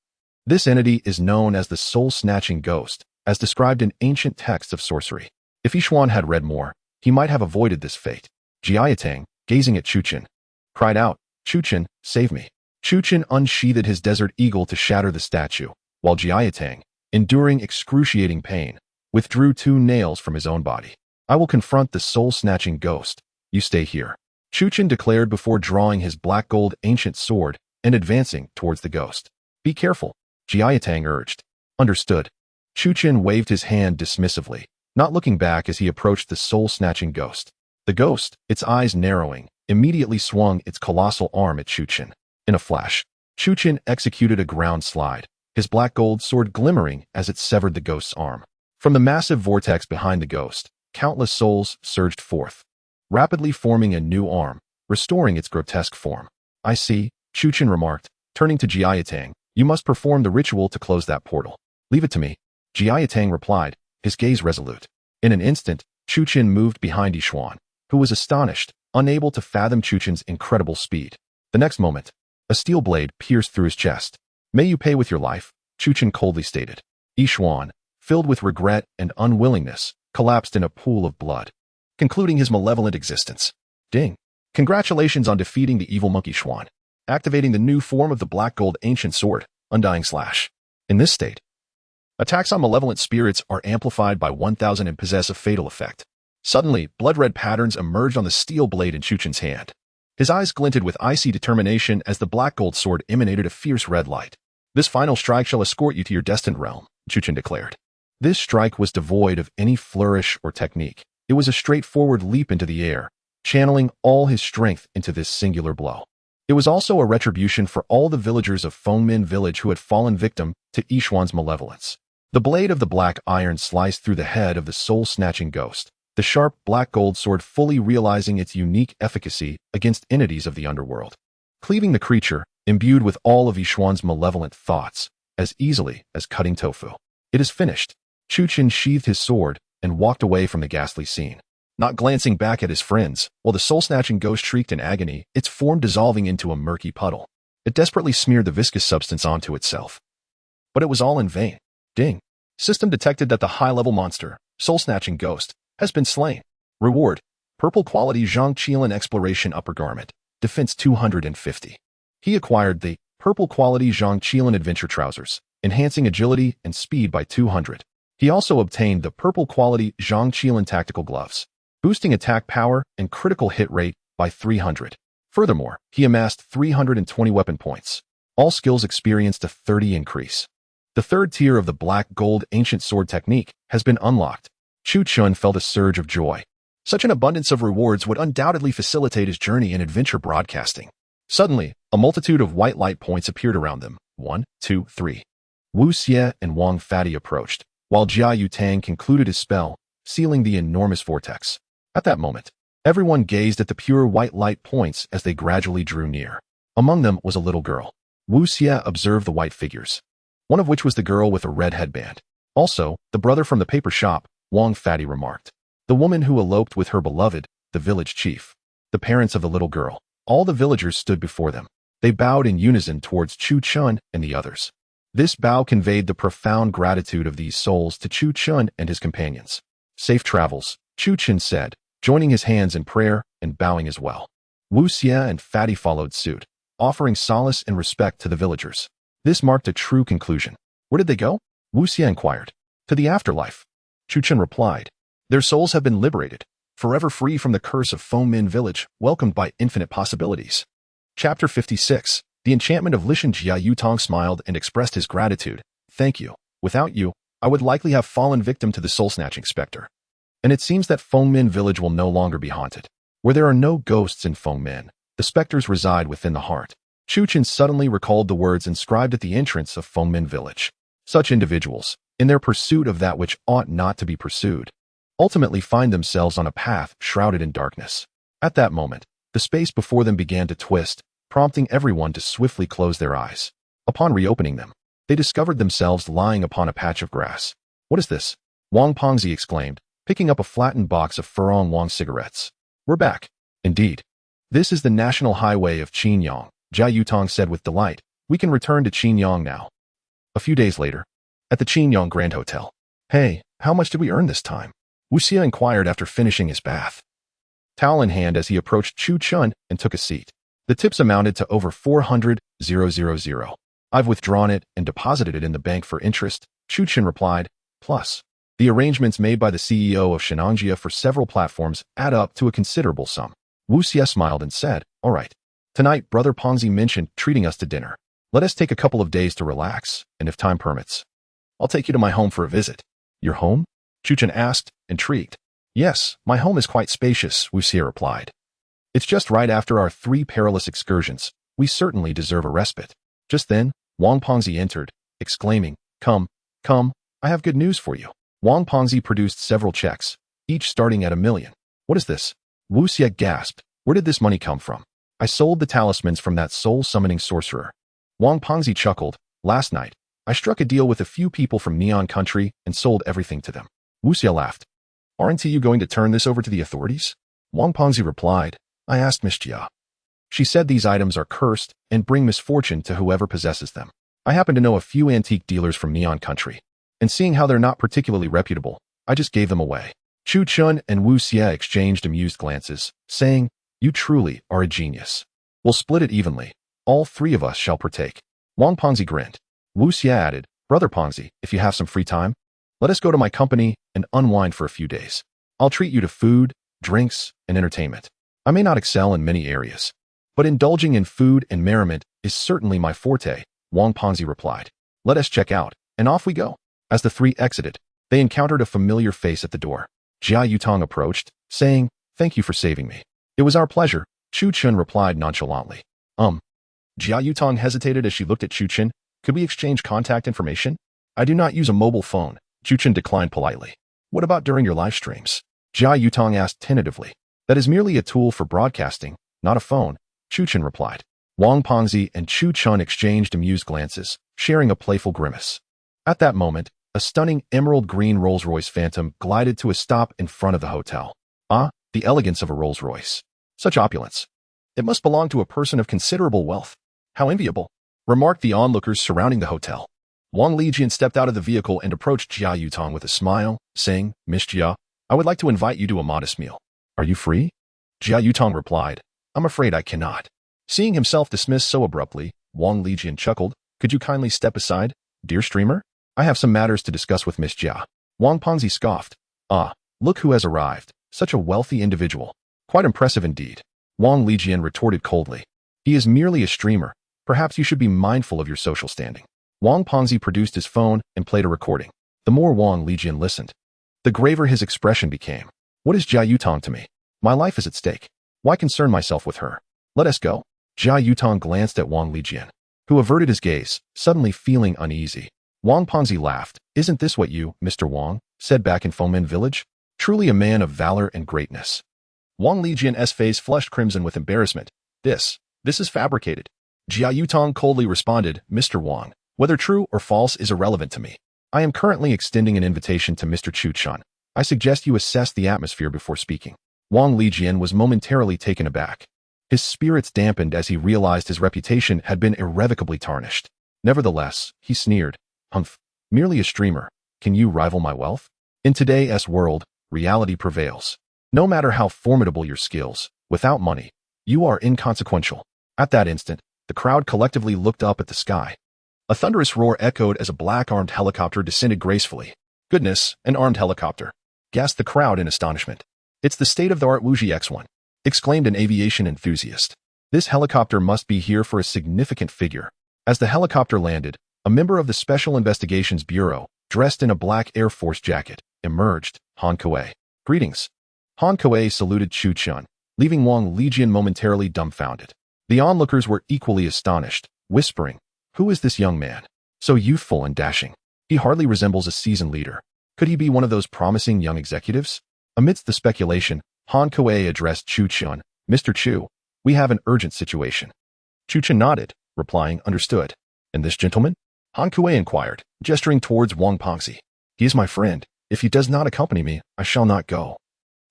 This entity is known as the soul-snatching ghost, as described in ancient texts of sorcery. If Yixuan had read more, he might have avoided this fate. Jiayatang, gazing at Chuchen, cried out, "Chuchen, save me." Chuchen unsheathed his desert eagle to shatter the statue, while Jiayatang, enduring excruciating pain, withdrew 2 nails from his own body. "I will confront the soul-snatching ghost. You stay here," Chuchen declared before drawing his black gold ancient sword and advancing towards the ghost. "Be careful," Jiayatang urged. "Understood." Chuchen waved his hand dismissively, not looking back as he approached the soul-snatching ghost. The ghost, its eyes narrowing, immediately swung its colossal arm at Chuchen. In a flash, Chuchen executed a ground slide, his black gold sword glimmering as it severed the ghost's arm. From the massive vortex behind the ghost, countless souls surged forth, rapidly forming a new arm, restoring its grotesque form. "I see," Chuchen remarked, turning to Jiayatang. "You must perform the ritual to close that portal." "Leave it to me," Jiayatang replied, his gaze resolute. In an instant, Chuchen moved behind Yixuan, who was astonished, unable to fathom Chuchen's incredible speed. The next moment, a steel blade pierced through his chest. "May you pay with your life," Chuchen coldly stated. Yixuan, filled with regret and unwillingness, collapsed in a pool of blood, concluding his malevolent existence. Ding! Congratulations on defeating the evil monkey Xuan, activating the new form of the black gold ancient sword, Undying Slash. In this state, attacks on malevolent spirits are amplified by 1000 and possess a fatal effect. Suddenly, blood-red patterns emerged on the steel blade in Chuchen's hand. His eyes glinted with icy determination as the black gold sword emanated a fierce red light. "This final strike shall escort you to your destined realm," Chuchen declared. This strike was devoid of any flourish or technique. It was a straightforward leap into the air, channeling all his strength into this singular blow. It was also a retribution for all the villagers of Fengmen Village who had fallen victim to Yixuan's malevolence. The blade of the black iron sliced through the head of the soul-snatching ghost, the sharp black gold sword fully realizing its unique efficacy against entities of the underworld, cleaving the creature, imbued with all of Yixuan's malevolent thoughts, as easily as cutting tofu. "It is finished." Chuchen sheathed his sword and walked away from the ghastly scene, not glancing back at his friends, while the soul-snatching ghost shrieked in agony, its form dissolving into a murky puddle. It desperately smeared the viscous substance onto itself. But it was all in vain. Ding! System detected that the high-level monster, soul-snatching ghost, has been slain. Reward: Purple Quality Zhang Qiling Exploration Upper Garment, Defense 250. He acquired the Purple Quality Zhang Qiling Adventure Trousers, enhancing agility and speed by 200. He also obtained the Purple Quality Zhang Qiling Tactical Gloves, boosting attack power and critical hit rate by 300. Furthermore, he amassed 320 weapon points. All skills experienced a 30 increase. The third tier of the black gold ancient sword technique has been unlocked. Chu Chun felt a surge of joy. Such an abundance of rewards would undoubtedly facilitate his journey in adventure broadcasting. Suddenly, a multitude of white light points appeared around them. 1, 2, 3. Wu Xie and Wang Fatty approached, while Jia Yutang concluded his spell, sealing the enormous vortex. At that moment, everyone gazed at the pure white light points as they gradually drew near. Among them was a little girl. Wu Xie observed the white figures, one of which was the girl with a red headband. Also, the brother from the paper shop, Wang Fatty remarked. The woman who eloped with her beloved, the village chief. The parents of the little girl. All the villagers stood before them. They bowed in unison towards Chu Chun and the others. This bow conveyed the profound gratitude of these souls to Chu Chun and his companions. "Safe travels," Chu Chun said, joining his hands in prayer and bowing as well. Wu Xie and Fatty followed suit, offering solace and respect to the villagers. This marked a true conclusion. Where did they go? Wu Xie inquired. To the afterlife. Chuchen replied. Their souls have been liberated, forever free from the curse of Fengmen Village, welcomed by infinite possibilities. Chapter 56. The enchantment of Shennongjia. Yutong smiled and expressed his gratitude. Thank you. Without you, I would likely have fallen victim to the soul-snatching specter. And it seems that Fengmen Village will no longer be haunted. Where there are no ghosts in Fengmen, the specters reside within the heart. Chuchen suddenly recalled the words inscribed at the entrance of Fengmen Village. Such individuals, in their pursuit of that which ought not to be pursued, ultimately find themselves on a path shrouded in darkness. At that moment, the space before them began to twist, prompting everyone to swiftly close their eyes. Upon reopening them, they discovered themselves lying upon a patch of grass. What is this? Wang Pengzi exclaimed, picking up a flattened box of Furong Wang cigarettes. We're back. Indeed. This is the national highway of Qinyang, Jia Yutong said with delight. We can return to Qinyang now. A few days later, at the Qinyang Grand Hotel. Hey, how much did we earn this time? Wu Xie inquired after finishing his bath. Towel in hand as he approached Chu Chun and took a seat. The tips amounted to over 400,000. I've withdrawn it and deposited it in the bank for interest, Chu Chun replied. Plus, the arrangements made by the CEO of Shennongjia for several platforms add up to a considerable sum. Wu Xie smiled and said, all right. Tonight, Brother Pengzi mentioned treating us to dinner. Let us take a couple of days to relax, and if time permits, I'll take you to my home for a visit. Your home? Chu Chun asked, intrigued. Yes, my home is quite spacious, Wu Xie replied. It's just right after our 3 perilous excursions. We certainly deserve a respite. Just then, Wang Pengzi entered, exclaiming, Come, I have good news for you. Wang Pengzi produced several checks, each starting at 1 million. What is this? Wu Xie gasped. Where did this money come from? I sold the talismans from that soul-summoning sorcerer. Wang Pengzi chuckled. Last night, I struck a deal with a few people from Neon Country and sold everything to them. Wu Xie laughed. Aren't you going to turn this over to the authorities? Wang Pengzi replied. I asked Miss Jia. She said these items are cursed and bring misfortune to whoever possesses them. I happen to know a few antique dealers from Neon Country, and seeing how they're not particularly reputable, I just gave them away. Chu Chun and Wu Xie exchanged amused glances, saying, You truly are a genius. We'll split it evenly. All 3 of us shall partake. Wang Pengzi grinned. Wu Xie added, Brother Pengzi, if you have some free time, let us go to my company and unwind for a few days. I'll treat you to food, drinks, and entertainment. I may not excel in many areas, but indulging in food and merriment is certainly my forte, Wang Pengzi replied. Let us check out, and off we go. As the 3 exited, they encountered a familiar face at the door. Jia Yutong approached, saying, Thank you for saving me. It was our pleasure, Chu Chun replied nonchalantly. Jia Yutong hesitated as she looked at Chu Chun. Could we exchange contact information? I do not use a mobile phone, Chu Chun declined politely. What about during your live streams? Jia Yutong asked tentatively. That is merely a tool for broadcasting, not a phone, Chu Chun replied. Wang Pengzi and Chu Chun exchanged amused glances, sharing a playful grimace. At that moment, a stunning emerald green Rolls-Royce Phantom glided to a stop in front of the hotel. Ah, the elegance of a Rolls-Royce. Such opulence. It must belong to a person of considerable wealth. How enviable, remarked the onlookers surrounding the hotel. Wang Lijian stepped out of the vehicle and approached Jia Yutong with a smile, saying, Miss Jia, I would like to invite you to a modest meal. Are you free? Jia Yutong replied, I'm afraid I cannot. Seeing himself dismissed so abruptly, Wang Lijian chuckled. Could you kindly step aside, dear streamer? I have some matters to discuss with Miss Jia. Wang Pengzi scoffed. Ah, look who has arrived. Such a wealthy individual. Quite impressive indeed. Wang Lijian retorted coldly. He is merely a streamer. Perhaps you should be mindful of your social standing. Wang Pengzi produced his phone and played a recording. The more Wang Lijian listened, the graver his expression became. What is Jia Yutong to me? My life is at stake. Why concern myself with her? Let us go. Jia Yutong glanced at Wang Lijian, who averted his gaze, suddenly feeling uneasy. Wang Pengzi laughed. Isn't this what you, Mr. Wang, said back in Fengmen Village? Truly a man of valor and greatness. Wang Lijian's face flushed crimson with embarrassment. This is fabricated. Jia Yutong coldly responded, Mr. Wang, whether true or false is irrelevant to me. I am currently extending an invitation to Mr. Chu Chun. I suggest you assess the atmosphere before speaking. Wang Lijian was momentarily taken aback. His spirits dampened as he realized his reputation had been irrevocably tarnished. Nevertheless, he sneered, Humph, merely a streamer. Can you rival my wealth? In today's world, reality prevails. No matter how formidable your skills, without money, You are inconsequential. At that instant, the crowd collectively looked up at the sky. A thunderous roar echoed as a black-armed helicopter descended gracefully. Goodness, an armed helicopter, gasped the crowd in astonishment. It's the state-of-the-art Wu Xie X1, exclaimed an aviation enthusiast. This helicopter must be here for a significant figure. As the helicopter landed, a member of the Special Investigations Bureau, dressed in a black Air Force jacket, emerged. Han Kuei. Greetings. Han Kuei saluted Chu Chun, leaving Wang Lijian momentarily dumbfounded. The onlookers were equally astonished, whispering, "Who is this young man? So youthful and dashing. He hardly resembles a seasoned leader. Could he be one of those promising young executives?" Amidst the speculation, Han Kuei addressed Chu Chun. "Mr. Chu, we have an urgent situation." Chu Chun nodded, replying, "Understood." "And this gentleman?" Han Kuei inquired, gesturing towards Wang Pengzi. "He is my friend. If he does not accompany me, I shall not go."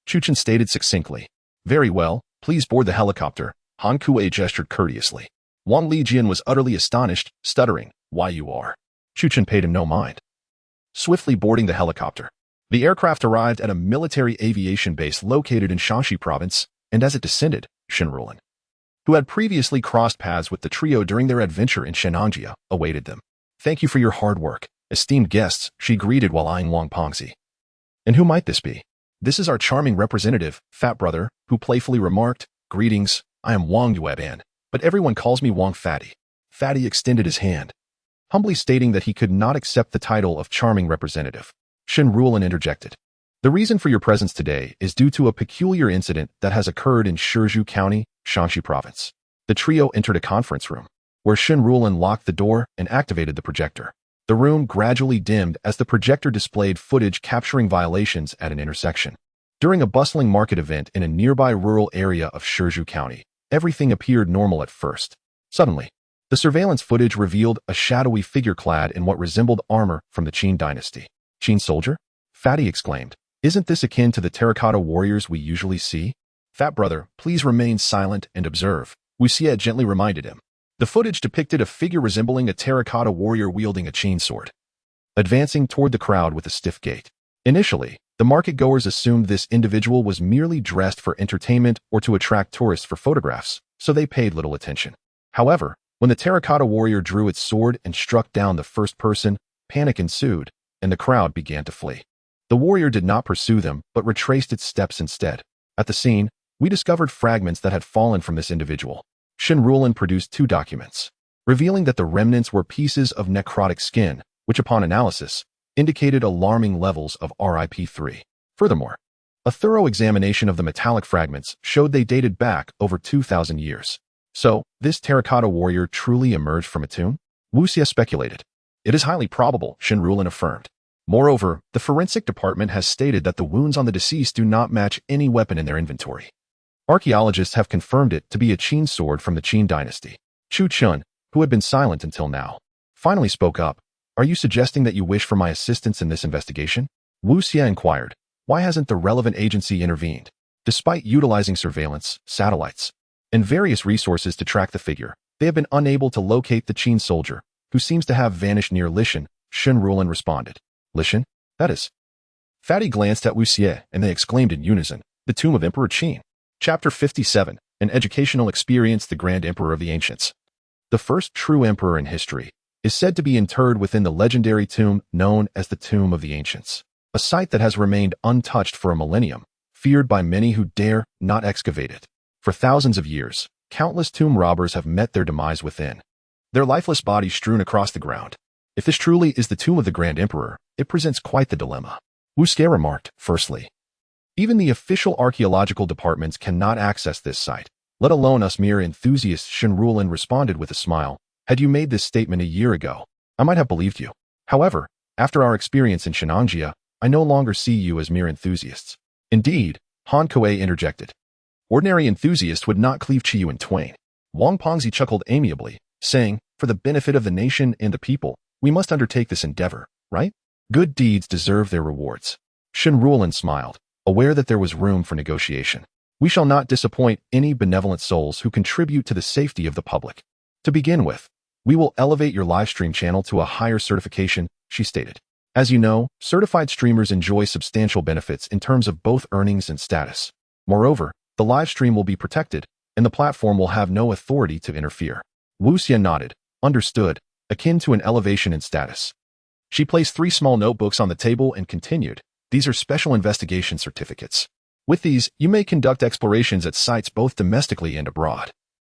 Chu Chun stated succinctly. "Very well, please board the helicopter." Han Kuei gestured courteously. Wang Lijian was utterly astonished, stuttering, "Why you are?" Chu Chun paid him no mind. Swiftly boarding the helicopter, the aircraft arrived at a military aviation base located in Shanxi province, and as it descended, Shennongjia, who had previously crossed paths with the trio during their adventure in Shennongjia, awaited them. "Thank you for your hard work, esteemed guests," she greeted while eyeing Wang Pengzi. "And who might this be?" "This is our charming representative, Fat Brother, who playfully remarked, 'Greetings, I am Wang Yueban, but everyone calls me Wang Fatty.'" Fatty extended his hand, humbly stating that he could not accept the title of charming representative. Shen Ruolin interjected. "The reason for your presence today is due to a peculiar incident that has occurred in Shizhou County, Shanxi Province." The trio entered a conference room, where Shen Ruolin locked the door and activated the projector. The room gradually dimmed as the projector displayed footage capturing violations at an intersection. During a bustling market event in a nearby rural area of Shizhou County, everything appeared normal at first. Suddenly, the surveillance footage revealed a shadowy figure clad in what resembled armor from the Qin dynasty. "Qin soldier?" Fatty exclaimed. "Isn't this akin to the terracotta warriors we usually see?" "Fat Brother, please remain silent and observe," Wu Xie gently reminded him. The footage depicted a figure resembling a terracotta warrior wielding a chainsword, advancing toward the crowd with a stiff gait. Initially, the market-goers assumed this individual was merely dressed for entertainment or to attract tourists for photographs, so they paid little attention. However, when the terracotta warrior drew its sword and struck down the first person, panic ensued, and the crowd began to flee. The warrior did not pursue them, but retraced its steps instead. At the scene, we discovered fragments that had fallen from this individual. Shen Ruolin produced 2 documents, revealing that the remnants were pieces of necrotic skin, which upon analysis, indicated alarming levels of RIP3. Furthermore, a thorough examination of the metallic fragments showed they dated back over 2,000 years. So, this terracotta warrior truly emerged from a tomb? Wu Xie speculated. "It is highly probable," Shen Ruolin affirmed. "Moreover, the forensic department has stated that the wounds on the deceased do not match any weapon in their inventory. Archaeologists have confirmed it to be a Qin sword from the Qin dynasty." Chu Chun, who had been silent until now, finally spoke up. "Are you suggesting that you wish for my assistance in this investigation?" Wu Xie inquired. "Why hasn't the relevant agency intervened?" Despite utilizing surveillance, satellites, and various resources to track the figure, they have been unable to locate the Qin soldier, who seems to have vanished near Lishan, Shen Ruolin responded. "Lishan? That is." Fatty glanced at Wu Xie, and they exclaimed in unison, "The tomb of Emperor Qin." Chapter 57, An Educational Experience. The Grand Emperor of the Ancients. The first true emperor in history is said to be interred within the legendary tomb known as the Tomb of the Ancients, a site that has remained untouched for a millennium, feared by many who dare not excavate it. For thousands of years, countless tomb robbers have met their demise within, their lifeless bodies strewn across the ground. If this truly is the tomb of the Grand Emperor, it presents quite the dilemma. Wu Xie remarked, "Firstly, even the official archaeological departments cannot access this site, let alone us mere enthusiasts." Shen Ruolin responded with a smile. "Had you made this statement a year ago, I might have believed you. However, after our experience in Shennongjia, I no longer see you as mere enthusiasts." "Indeed," Han Kuei interjected. "Ordinary enthusiasts would not cleave Qiyu in twain." Wang Pengzi chuckled amiably, saying, "For the benefit of the nation and the people, we must undertake this endeavor, right? Good deeds deserve their rewards." Shen Ruolin smiled, aware that there was room for negotiation. "We shall not disappoint any benevolent souls who contribute to the safety of the public. To begin with, we will elevate your livestream channel to a higher certification," she stated. "As you know, certified streamers enjoy substantial benefits in terms of both earnings and status. Moreover, the livestream will be protected, and the platform will have no authority to interfere. Wu Xie nodded. Understood, akin to an elevation in status. She placed 3 small notebooks on the table and continued. These are special investigation certificates. With these, you may conduct explorations at sites both domestically and abroad.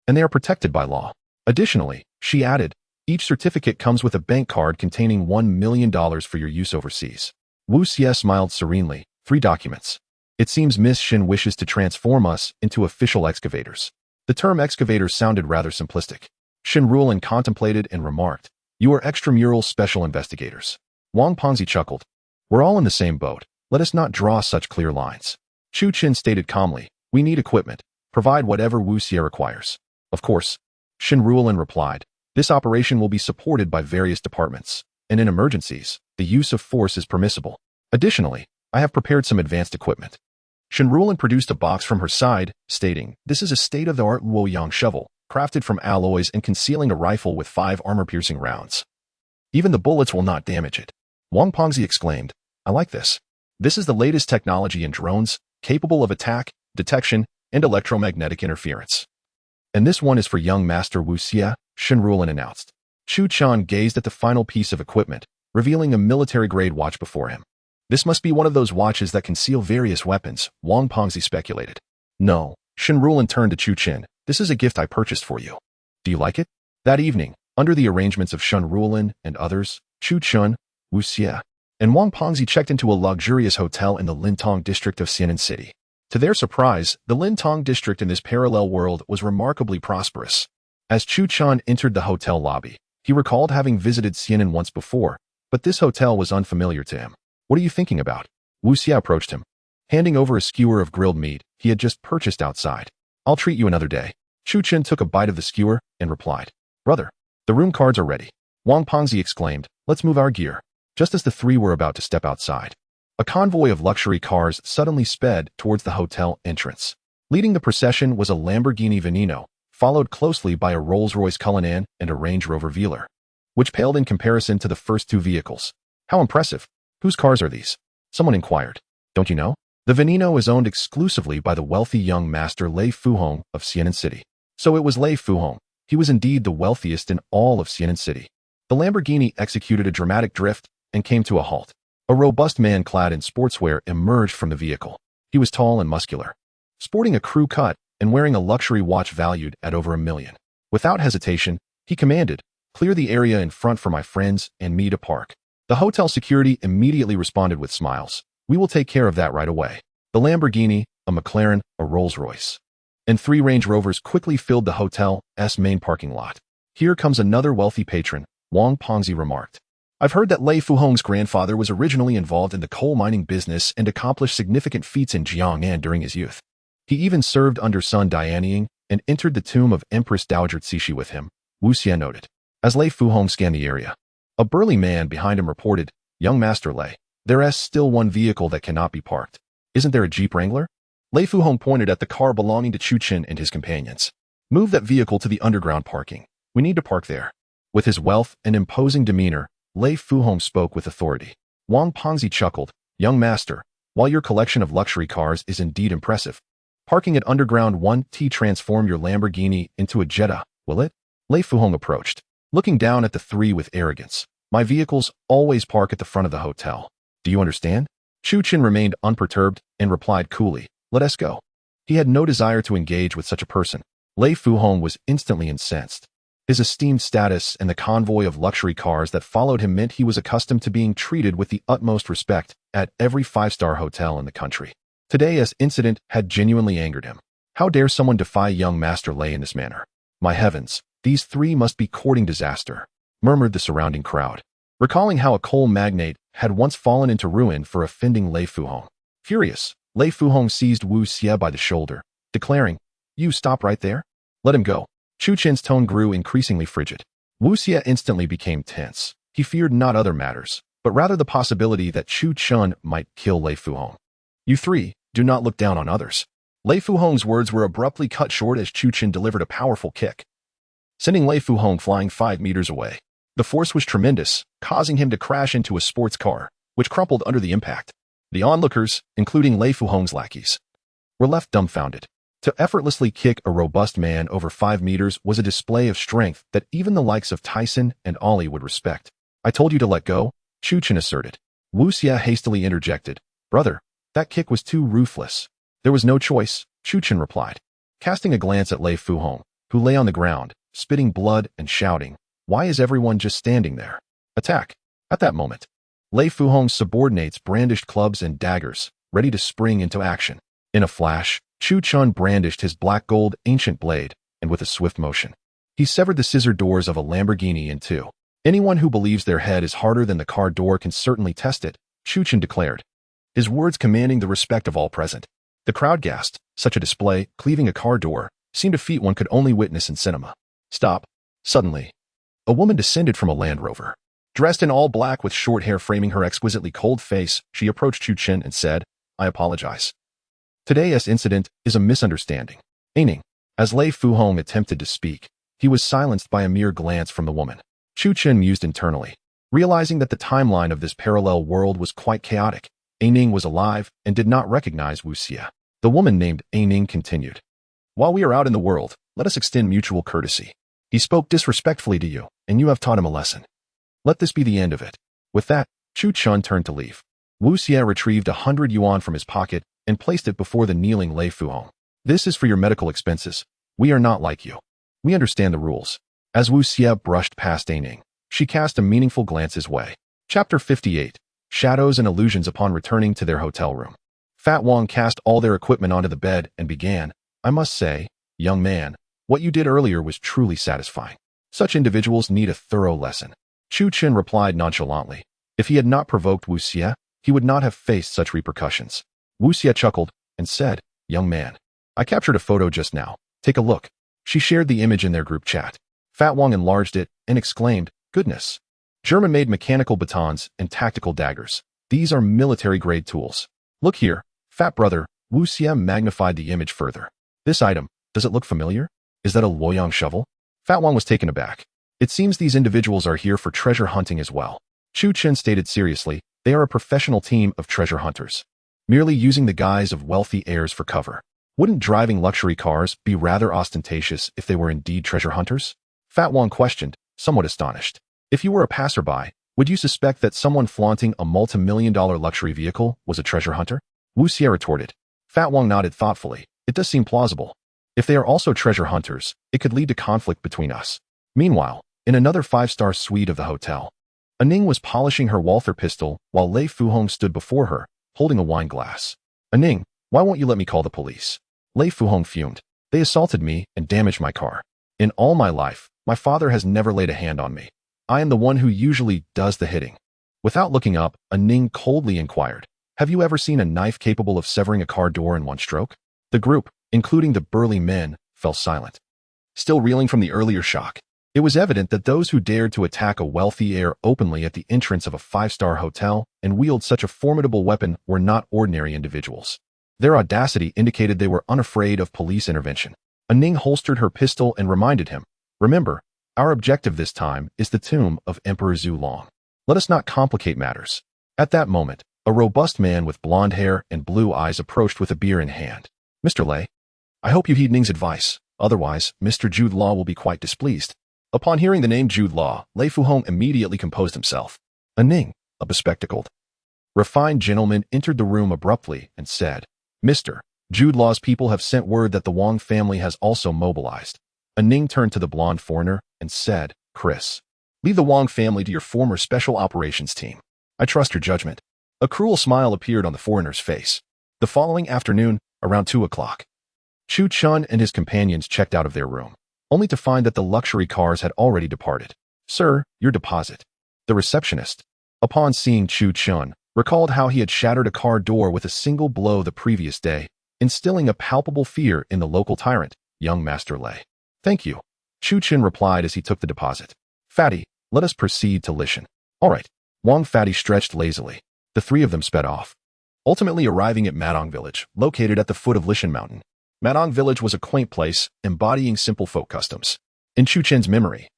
And they are protected by law. Additionally, she added, each certificate comes with a bank card containing $1 million for your use overseas. Wu Xie smiled serenely. 3 documents. It seems Miss Shin wishes to transform us into official excavators. The term excavators sounded rather simplistic. Shin Ruolin contemplated and remarked, you are extramural special investigators. Wang Pengzi chuckled. We're all in the same boat. Let us not draw such clear lines. Chu Qin stated calmly, we need equipment. Provide whatever Wu Xie requires. Of course. Shin Ruolin replied, this operation will be supported by various departments, and in emergencies, the use of force is permissible. Additionally, I have prepared some advanced equipment. Shin Ruolin produced a box from her side, stating, this is a state-of-the-art Luoyang shovel, crafted from alloys and concealing a rifle with 5 armor-piercing rounds. Even the bullets will not damage it. Wang Pengzi exclaimed, I like this. This is the latest technology in drones, capable of attack, detection, and electromagnetic interference. And this one is for young Master Wu Xie, Shin Ruolin announced. Chu Chan gazed at the final piece of equipment, revealing a military-grade watch before him. This must be one of those watches that conceal various weapons, Wang Pengzi speculated. No, Shin Ruolin turned to Chu Qin. This is a gift I purchased for you. Do you like it? That evening, under the arrangements of Shin Ruolin and others, Chu Chun, Wu Xie, and Wang Pengzi checked into a luxurious hotel in the Lintong district of Xianan City. To their surprise, the Lintong district in this parallel world was remarkably prosperous. As Chu Chan entered the hotel lobby, he recalled having visited Xianan once before, but this hotel was unfamiliar to him. What are you thinking about? Wu Xie approached him, handing over a skewer of grilled meat he had just purchased outside. I'll treat you another day. Chu Qin took a bite of the skewer and replied, brother, the room cards are ready. Wang Pengzi exclaimed, let's move our gear. Just as the 3 were about to step outside, a convoy of luxury cars suddenly sped towards the hotel entrance. Leading the procession was a Lamborghini Veneno, followed closely by a Rolls-Royce Cullinan and a Range Rover Velar, which paled in comparison to the first 2 vehicles. How impressive. Whose cars are these? Someone inquired. Don't you know? The Veneno is owned exclusively by the wealthy young master Lei Fuhong of Xianan City. So it was Lei Fuhong. He was indeed the wealthiest in all of Xianan City. The Lamborghini executed a dramatic drift and came to a halt. A robust man clad in sportswear emerged from the vehicle. He was tall and muscular, sporting a crew cut and wearing a luxury watch valued at over $1 million. Without hesitation, he commanded, clear the area in front for my friends and me to park. The hotel security immediately responded with smiles. We will take care of that right away. The Lamborghini, a McLaren, a Rolls-Royce, and 3 Range Rovers quickly filled the hotel's main parking lot. Here comes another wealthy patron, Wang Pengzi remarked. I've heard that Lei Fuhong's grandfather was originally involved in the coal mining business and accomplished significant feats in Jiangnan during his youth. He even served under Sun Dianying and entered the tomb of Empress Dowager Cixi with him, Wu Xie noted. As Lei Fuhong scanned the area, a burly man behind him reported, young Master Lei, there's still one vehicle that cannot be parked. Isn't there a Jeep Wrangler? Lei Fuhong pointed at the car belonging to Chu Qin and his companions. Move that vehicle to the underground parking. We need to park there. With his wealth and imposing demeanor, Lei Fuhong spoke with authority. Wang Pengzi chuckled, young master, while your collection of luxury cars is indeed impressive, parking at underground won't transform your Lamborghini into a Jetta, will it? Lei Fuhong approached, looking down at the 3 with arrogance. My vehicles always park at the front of the hotel. Do you understand? Chu Qin remained unperturbed and replied coolly, let us go. He had no desire to engage with such a person. Lei Fuhong was instantly incensed. His esteemed status and the convoy of luxury cars that followed him meant he was accustomed to being treated with the utmost respect at every 5-star hotel in the country. Today's incident had genuinely angered him. How dare someone defy young Master Lei in this manner? My heavens, these 3 must be courting disaster, murmured the surrounding crowd, recalling how a coal magnate had once fallen into ruin for offending Lei Fuhong. Furious, Lei Fuhong seized Wu Xie by the shoulder, declaring, you stop right there? Let him go. Chu Qin's tone grew increasingly frigid. Wu Xie instantly became tense. He feared not other matters, but rather the possibility that Chu Chun might kill Lei Fuhong. You 3, do not look down on others. Lei Fuhong's words were abruptly cut short as Chu Qin delivered a powerful kick, sending Lei Fuhong flying 5 meters away. The force was tremendous, causing him to crash into a sports car, which crumpled under the impact. The onlookers, including Lei Fuhong's lackeys, were left dumbfounded. To effortlessly kick a robust man over 5 meters was a display of strength that even the likes of Tyson and Ollie would respect. I told you to let go, Chu Chen asserted. Wu Xie hastily interjected. Brother, that kick was too ruthless. There was no choice, Chu Chen replied, casting a glance at Lei Fuhong, who lay on the ground, spitting blood and shouting, why is everyone just standing there? Attack! At that moment, Lei Fuhong's subordinates brandished clubs and daggers, ready to spring into action. In a flash, Chu Chen brandished his black gold ancient blade, and with a swift motion, he severed the scissor doors of a Lamborghini in two. Anyone who believes their head is harder than the car door can certainly test it, Chu Chen declared, his words commanding the respect of all present. The crowd gasped. Such a display, cleaving a car door, seemed a feat one could only witness in cinema. Stop. Suddenly, a woman descended from a Land Rover. Dressed in all black with short hair framing her exquisitely cold face, she approached Chu Chen and said, I apologize. Today's incident is a misunderstanding. Aining. As Lei Fuhong attempted to speak, he was silenced by a mere glance from the woman. Chu Chen mused internally, realizing that the timeline of this parallel world was quite chaotic. Aining was alive and did not recognize Wu Xie. The woman named Aining continued. While we are out in the world, let us extend mutual courtesy. He spoke disrespectfully to you, and you have taught him a lesson. Let this be the end of it. With that, Chu Chen turned to leave. Wu Xie retrieved 100 yuan from his pocket and placed it before the kneeling Lei Fuhong. This is for your medical expenses. We are not like you. We understand the rules. As Wu Xie brushed past Aining, she cast a meaningful glance his way. Chapter 58. Shadows and Illusions. Upon returning to their hotel room, Fat Wang cast all their equipment onto the bed and began, I must say, young man, what you did earlier was truly satisfying. Such individuals need a thorough lesson. Chu Chen replied nonchalantly. If he had not provoked Wu Xie, he would not have faced such repercussions. Wu Xie chuckled and said, young man, I captured a photo just now. Take a look. She shared the image in their group chat. Fat Wang enlarged it and exclaimed, goodness. German-made mechanical batons and tactical daggers. These are military-grade tools. Look here, fat brother. Wu Xie magnified the image further. This item, does it look familiar? Is that a Luoyang shovel? Fat Wang was taken aback. It seems these individuals are here for treasure hunting as well. Chu Chen stated seriously, they are a professional team of treasure hunters, merely using the guise of wealthy heirs for cover. Wouldn't driving luxury cars be rather ostentatious if they were indeed treasure hunters? Fat Wang questioned, somewhat astonished. If you were a passerby, would you suspect that someone flaunting a multi-million-dollar luxury vehicle was a treasure hunter? Wu Xie retorted. Fat Wang nodded thoughtfully. It does seem plausible. If they are also treasure hunters, it could lead to conflict between us. Meanwhile, in another 5-star suite of the hotel, Aning was polishing her Walther pistol while Lei Fuhong stood before her, holding a wine glass. Aning, why won't you let me call the police? Lei Fuhong fumed. They assaulted me and damaged my car. In all my life, my father has never laid a hand on me. I am the one who usually does the hitting. Without looking up, Aning coldly inquired, have you ever seen a knife capable of severing a car door in one stroke? The group, including the burly men, fell silent, still reeling from the earlier shock. It was evident that those who dared to attack a wealthy heir openly at the entrance of a 5-star hotel and wield such a formidable weapon were not ordinary individuals. Their audacity indicated they were unafraid of police intervention. Aning holstered her pistol and reminded him, remember, our objective this time is the tomb of Emperor Zhu Long. Let us not complicate matters. At that moment, a robust man with blonde hair and blue eyes approached with a beer in hand. Mr. Lei, I hope you heed Ning's advice. Otherwise, Mr. Jude Law will be quite displeased. Upon hearing the name Jude Law, Lei Fuhong immediately composed himself. Ning, a bespectacled, refined gentleman entered the room abruptly and said, Mr. Jude Law's people have sent word that the Wang family has also mobilized. Ning turned to the blonde foreigner and said, Chris, leave the Wang family to your former special operations team. I trust your judgment. A cruel smile appeared on the foreigner's face. The following afternoon, around 2 o'clock, Chu Chen and his companions checked out of their room, only to find that the luxury cars had already departed. Sir, your deposit. The receptionist, upon seeing Chu Chen, recalled how he had shattered a car door with a single blow the previous day, instilling a palpable fear in the local tyrant, young Master Lei. Thank you, Chu Chen replied as he took the deposit. Fatty, let us proceed to Lishan. All right. Wang Fatty stretched lazily. The three of them sped off, ultimately arriving at Madong Village, located at the foot of Lishan Mountain. Madong Village was a quaint place, embodying simple folk customs. In Chu Chen's memory,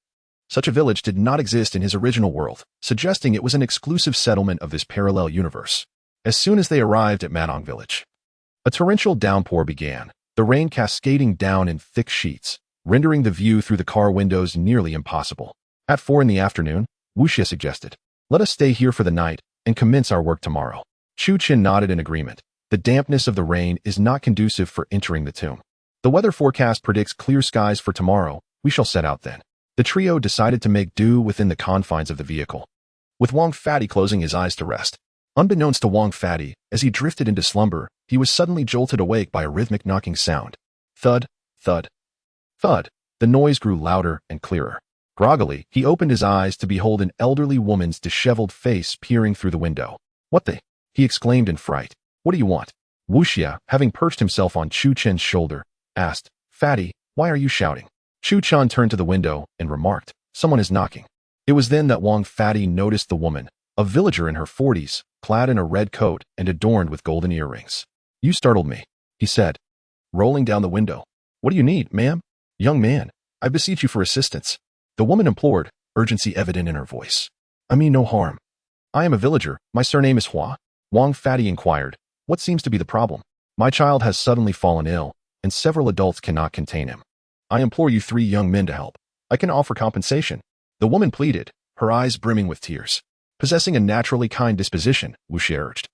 such a village did not exist in his original world, suggesting it was an exclusive settlement of this parallel universe. As soon as they arrived at Madong Village, a torrential downpour began, the rain cascading down in thick sheets, rendering the view through the car windows nearly impossible. At 4 in the afternoon, Wu Xie suggested, "Let us stay here for the night and commence our work tomorrow." Chu Qin nodded in agreement. The dampness of the rain is not conducive for entering the tomb. The weather forecast predicts clear skies for tomorrow. We shall set out then. The trio decided to make do within the confines of the vehicle, with Wang Fatty closing his eyes to rest. Unbeknownst to Wang Fatty, as he drifted into slumber, he was suddenly jolted awake by a rhythmic knocking sound. Thud, thud, thud. The noise grew louder and clearer. Groggily, he opened his eyes to behold an elderly woman's disheveled face peering through the window. "What the?" he exclaimed in fright. "What do you want?" Wu Xie, having perched himself on Chu Chen's shoulder, asked, "Fatty, why are you shouting?" Chu Chen turned to the window and remarked, "Someone is knocking." It was then that Wang Fatty noticed the woman, a villager in her 40s, clad in a red coat and adorned with golden earrings. "You startled me," he said, rolling down the window. "What do you need, ma'am?" "Young man, I beseech you for assistance," the woman implored, urgency evident in her voice. "I mean no harm. I am a villager. My surname is Hua." Wang Fatty inquired, "What seems to be the problem?" "My child has suddenly fallen ill, and several adults cannot contain him. I implore you 3 young men to help. I can offer compensation." The woman pleaded, her eyes brimming with tears. Possessing a naturally kind disposition, Wu Xie urged,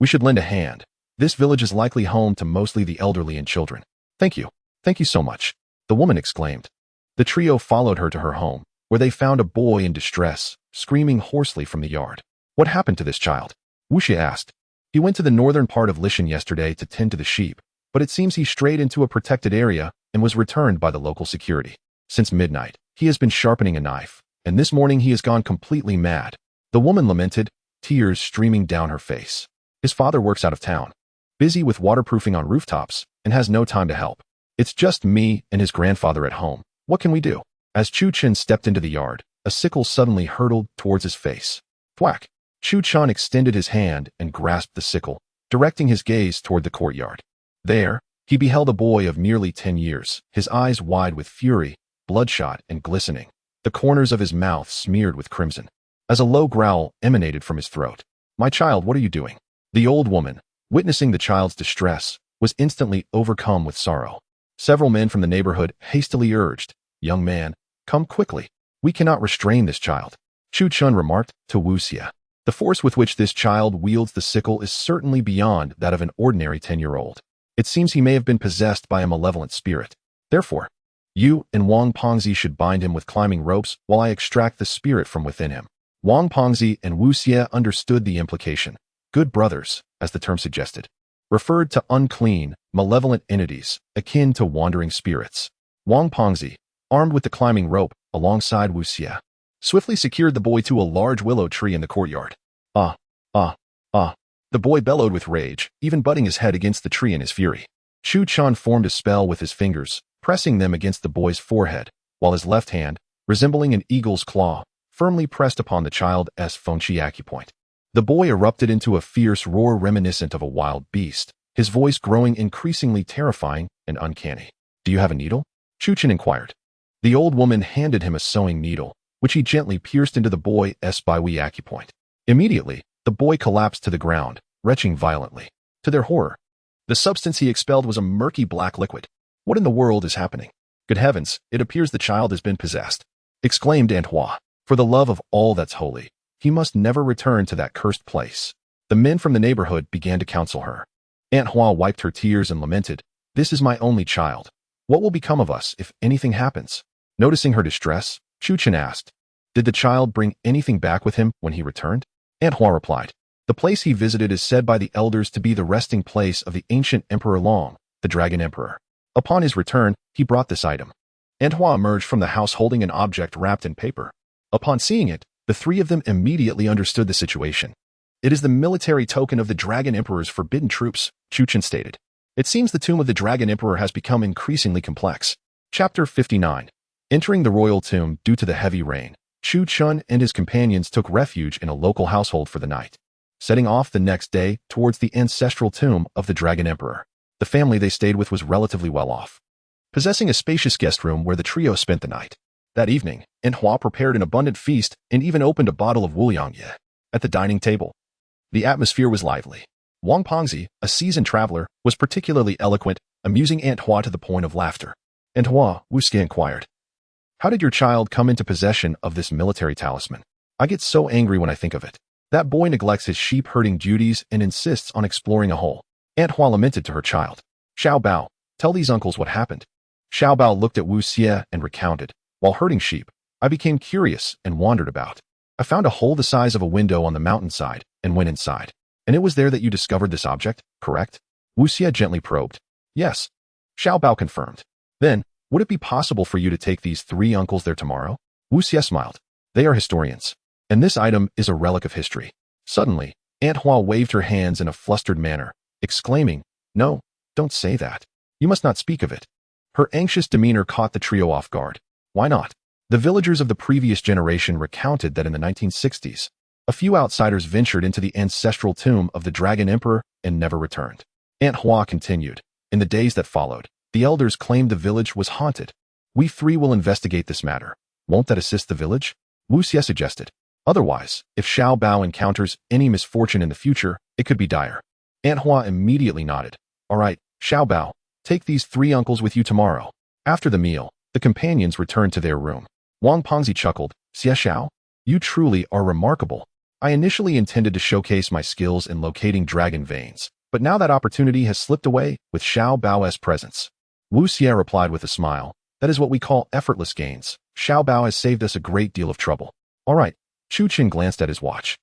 "We should lend a hand. This village is likely home to mostly the elderly and children." "Thank you. Thank you so much," the woman exclaimed. The trio followed her to her home, where they found a boy in distress, screaming hoarsely from the yard. "What happened to this child?" Wu Xie asked. "He went to the northern part of Lishan yesterday to tend to the sheep, but it seems he strayed into a protected area and was returned by the local security. Since midnight, he has been sharpening a knife, and this morning he has gone completely mad." The woman lamented, tears streaming down her face. "His father works out of town, busy with waterproofing on rooftops, and has no time to help. It's just me and his grandfather at home. What can we do?" As Chu Chen stepped into the yard, a sickle suddenly hurtled towards his face. Thwack! Chu Chen extended his hand and grasped the sickle, directing his gaze toward the courtyard. There, he beheld a boy of nearly 10 years, his eyes wide with fury, bloodshot and glistening, the corners of his mouth smeared with crimson. As a low growl emanated from his throat. "My child, what are you doing?" The old woman, witnessing the child's distress, was instantly overcome with sorrow. Several men from the neighborhood hastily urged, "Young man, come quickly. We cannot restrain this child." Chu Chen remarked to Wu Xie, "The force with which this child wields the sickle is certainly beyond that of an ordinary 10-year-old. It seems he may have been possessed by a malevolent spirit. Therefore, you and Wang Pongzi should bind him with climbing ropes while I extract the spirit from within him." Wang Pongzi and Wu Xie understood the implication. Good brothers, as the term suggested, referred to unclean, malevolent entities akin to wandering spirits. Wang Pongzi, armed with the climbing rope alongside Wu Xie, swiftly secured the boy to a large willow tree in the courtyard. "Ah, ah, ah." The boy bellowed with rage, even butting his head against the tree in his fury. Chu Chen formed a spell with his fingers, pressing them against the boy's forehead, while his left hand, resembling an eagle's claw, firmly pressed upon the child's Fengchi acupoint. The boy erupted into a fierce roar reminiscent of a wild beast, his voice growing increasingly terrifying and uncanny. "Do you have a needle?" Chu Chen inquired. The old woman handed him a sewing needle, which he gently pierced into the boy's Biwi acupoint. Immediately, the boy collapsed to the ground, retching violently. To their horror, the substance he expelled was a murky black liquid. "What in the world is happening? Good heavens, it appears the child has been possessed," exclaimed Aunt Hua. "For the love of all that's holy, he must never return to that cursed place." The men from the neighborhood began to counsel her. Aunt Hua wiped her tears and lamented, "This is my only child. What will become of us if anything happens?" Noticing her distress, Chu Chen asked, "Did the child bring anything back with him when he returned?" Aunt Hua replied, "The place he visited is said by the elders to be the resting place of the ancient Emperor Long, the Dragon Emperor. Upon his return, he brought this item." Aunt Hua emerged from the house holding an object wrapped in paper. Upon seeing it, the 3 of them immediately understood the situation. "It is the military token of the Dragon Emperor's forbidden troops," Chu Chen stated. "It seems the tomb of the Dragon Emperor has become increasingly complex." Chapter 59. Entering the royal tomb due to the heavy rain, Chu Chen and his companions took refuge in a local household for the night. Setting off the next day towards the ancestral tomb of the Dragon Emperor, the family they stayed with was relatively well off, possessing a spacious guest room where the trio spent the night. That evening, Yan Huang prepared an abundant feast and even opened a bottle of Wu Xie. At the dining table, the atmosphere was lively. Wang Pongzi, a seasoned traveler, was particularly eloquent, amusing Aunt Hua to the point of laughter. Aunt Hua, Wu Xie inquired, how did your child come into possession of this military talisman? I get so angry when I think of it. That boy neglects his sheep-herding duties and insists on exploring a hole. Aunt Hua lamented to her child. Xiao Bao, tell these uncles what happened. Xiao Bao looked at Wu Xie and recounted. While herding sheep, I became curious and wandered about. I found a hole the size of a window on the mountainside and went inside. And it was there that you discovered this object, correct? Wu Xie gently probed. Yes. Xiao Bao confirmed. Then, would it be possible for you to take these 3 uncles there tomorrow? Wu Xie smiled. They are historians. And this item is a relic of history. Suddenly, Aunt Hua waved her hands in a flustered manner, exclaiming, No, don't say that. You must not speak of it. Her anxious demeanor caught the trio off guard. Why not? The villagers of the previous generation recounted that in the 1960s, a few outsiders ventured into the ancestral tomb of the Dragon Emperor and never returned. Aunt Hua continued. In the days that followed, the elders claimed the village was haunted. We 3 will investigate this matter. Won't that assist the village? Wu Xie suggested. Otherwise, if Xiao Bao encounters any misfortune in the future, it could be dire. Aunt Hua immediately nodded. All right, Xiao Bao, take these 3 uncles with you tomorrow. After the meal, the companions returned to their room. Wang Pengzi chuckled. Xie Xiao, you truly are remarkable. I initially intended to showcase my skills in locating dragon veins, but now that opportunity has slipped away with Xiao Bao's presence. Wu Xie replied with a smile. That is what we call effortless gains. Xiao Bao has saved us a great deal of trouble. All right. Chu Qin glanced at his watch,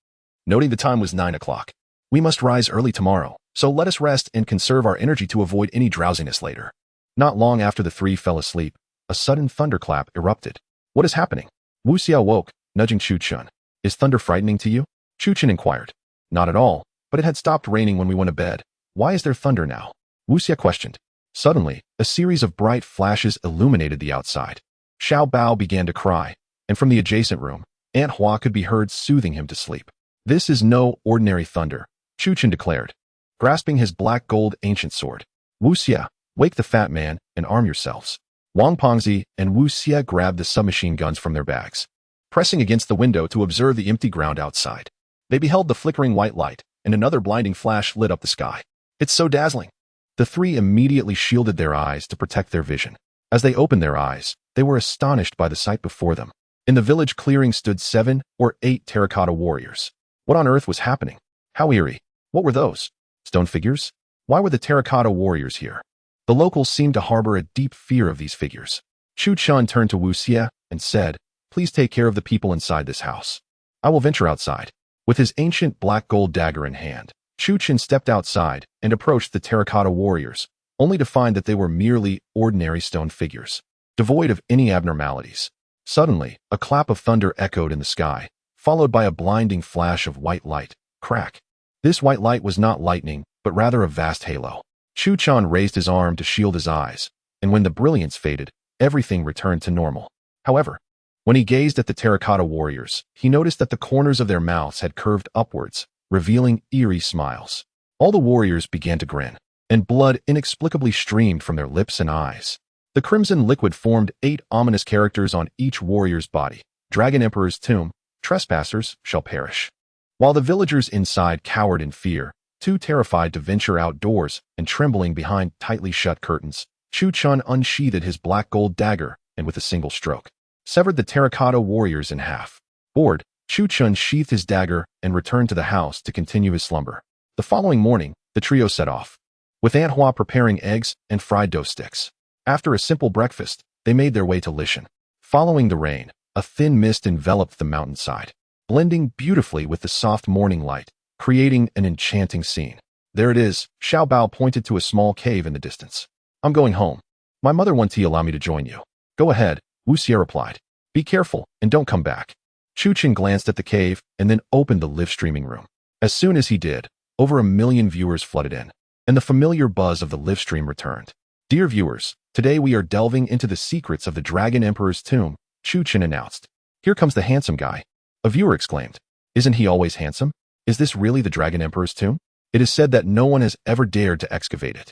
noting the time was 9 o'clock. We must rise early tomorrow, so let us rest and conserve our energy to avoid any drowsiness later. Not long after the 3 fell asleep, a sudden thunderclap erupted. What is happening? Wu Xie awoke, nudging Chu Qin. Is thunder frightening to you? Chu Qin inquired. Not at all, but it had stopped raining when we went to bed. Why is there thunder now? Wu Xie questioned. Suddenly, a series of bright flashes illuminated the outside. Xiao Bao began to cry, and from the adjacent room, Aunt Hua could be heard soothing him to sleep. This is no ordinary thunder, Chu Qin declared, grasping his black gold ancient sword. Wu Xie, wake the fat man and arm yourselves. Wang Pengzi and Wu Xie grabbed the submachine guns from their bags, pressing against the window to observe the empty ground outside. They beheld the flickering white light, and another blinding flash lit up the sky. It's so dazzling. The 3 immediately shielded their eyes to protect their vision. As they opened their eyes, they were astonished by the sight before them. In the village clearing stood 7 or 8 terracotta warriors. What on earth was happening? How eerie. What were those? Stone figures? Why were the terracotta warriors here? The locals seemed to harbor a deep fear of these figures. Chu Qin turned to Wu Xie and said, Please take care of the people inside this house. I will venture outside. With his ancient black gold dagger in hand, Chu Qin stepped outside and approached the terracotta warriors, only to find that they were merely ordinary stone figures, devoid of any abnormalities. Suddenly, a clap of thunder echoed in the sky, followed by a blinding flash of white light. Crack. This white light was not lightning, but rather a vast halo. Chu Qin raised his arm to shield his eyes, and when the brilliance faded, everything returned to normal. However, when he gazed at the terracotta warriors, he noticed that the corners of their mouths had curved upwards, revealing eerie smiles. All the warriors began to grin, and blood inexplicably streamed from their lips and eyes. The crimson liquid formed 8 ominous characters on each warrior's body. Dragon Emperor's tomb, trespassers shall perish. While the villagers inside cowered in fear, too terrified to venture outdoors and trembling behind tightly shut curtains, Chu Qin unsheathed his black gold dagger and with a single stroke, severed the terracotta warriors in half. Bored, Chu Qin sheathed his dagger and returned to the house to continue his slumber. The following morning, the trio set off, with Aunt Hua preparing eggs and fried dough sticks. After a simple breakfast, they made their way to Lishan. Following the rain, a thin mist enveloped the mountainside, blending beautifully with the soft morning light, creating an enchanting scene. There it is, Xiao Bao pointed to a small cave in the distance. I'm going home. My mother wants to allow me to join you. Go ahead, Wu Xie replied. Be careful and don't come back. Chu Qin glanced at the cave and then opened the live streaming room. As soon as he did, over 1 million viewers flooded in, and the familiar buzz of the live stream returned. Dear viewers, today we are delving into the secrets of the Dragon Emperor's tomb, Chu Qin announced. Here comes the handsome guy. A viewer exclaimed. Isn't he always handsome? Is this really the Dragon Emperor's tomb? It is said that no one has ever dared to excavate it.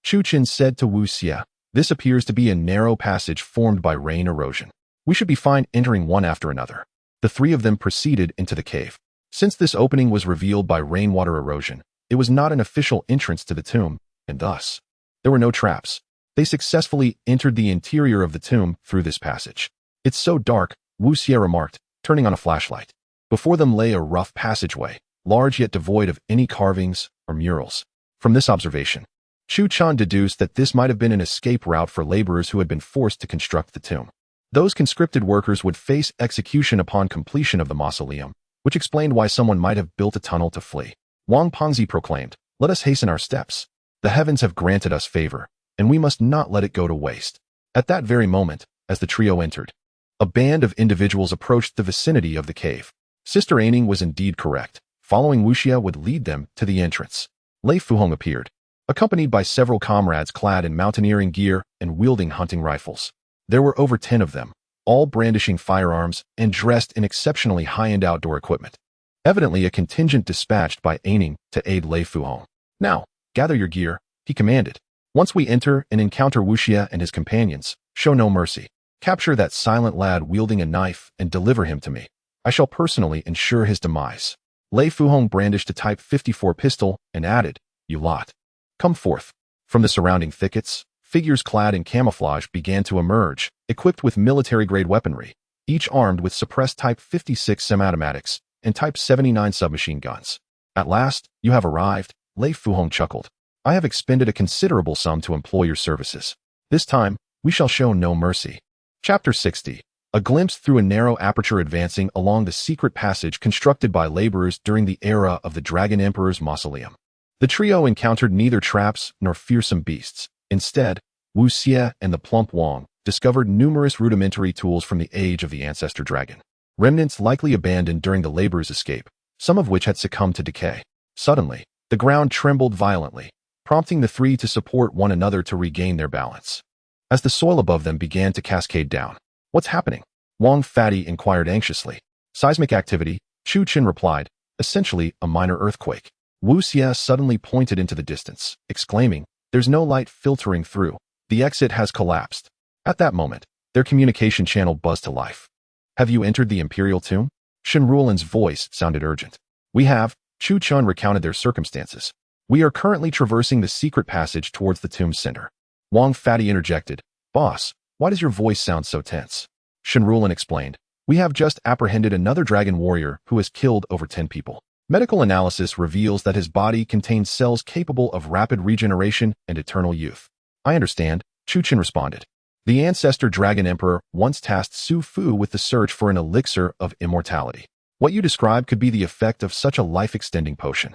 Chu Qin said to Wu Xie, this appears to be a narrow passage formed by rain erosion. We should be fine entering one after another. The 3 of them proceeded into the cave. Since this opening was revealed by rainwater erosion, it was not an official entrance to the tomb, and thus, There were no traps. They successfully entered the interior of the tomb through this passage. It's so dark, Wu Xie remarked, turning on a flashlight. Before them lay a rough passageway, large yet devoid of any carvings or murals. From this observation, Chu Chan deduced that this might have been an escape route for laborers who had been forced to construct the tomb. Those conscripted workers would face execution upon completion of the mausoleum, which explained why someone might have built a tunnel to flee. Wang Pengzi proclaimed, "Let us hasten our steps. The heavens have granted us favor, and we must not let it go to waste." At that very moment, as the trio entered, a band of individuals approached the vicinity of the cave. Sister Aining was indeed correct. Following Wu Xie would lead them to the entrance. Lei Fuhong appeared, accompanied by several comrades clad in mountaineering gear and wielding hunting rifles. There were over 10 of them, all brandishing firearms and dressed in exceptionally high-end outdoor equipment. Evidently a contingent dispatched by Aining to aid Lei Fuhong. "Now, gather your gear," he commanded. "Once we enter and encounter Wu Xie and his companions, show no mercy. Capture that silent lad wielding a knife and deliver him to me. I shall personally ensure his demise." Lei Fuhong brandished a Type 54 pistol and added, "You lot, come forth." From the surrounding thickets, figures clad in camouflage began to emerge, equipped with military-grade weaponry, each armed with suppressed Type 56 semi-automatics and Type 79 submachine guns. "At last, you have arrived," Lei Fuhong chuckled. "I have expended a considerable sum to employ your services. This time, we shall show no mercy." Chapter 60. A glimpse through a narrow aperture advancing along the secret passage constructed by laborers during the era of the Dragon Emperor's mausoleum. The trio encountered neither traps nor fearsome beasts. Instead, Wu Xie and the plump Wang discovered numerous rudimentary tools from the age of the ancestor dragon. Remnants likely abandoned during the laborers' escape, some of which had succumbed to decay. Suddenly, the ground trembled violently, prompting the three to support one another to regain their balance. As the soil above them began to cascade down, "What's happening?" Wang Fatty inquired anxiously. "Seismic activity," Chu Chin replied, "essentially a minor earthquake." Wu Xie suddenly pointed into the distance, exclaiming, "There's no light filtering through. The exit has collapsed." At that moment, their communication channel buzzed to life. "Have you entered the Imperial Tomb?" Shen Ruolin's voice sounded urgent. "We have," Chu Chun recounted their circumstances. "We are currently traversing the secret passage towards the tomb's center." Wang Fatty interjected, "Boss, why does your voice sound so tense?" Shen Ruolin explained, "We have just apprehended another dragon warrior who has killed over 10 people. Medical analysis reveals that his body contains cells capable of rapid regeneration and eternal youth." "I understand," Chu Chin responded. "The ancestor dragon emperor once tasked Su Fu with the search for an elixir of immortality. What you describe could be the effect of such a life-extending potion."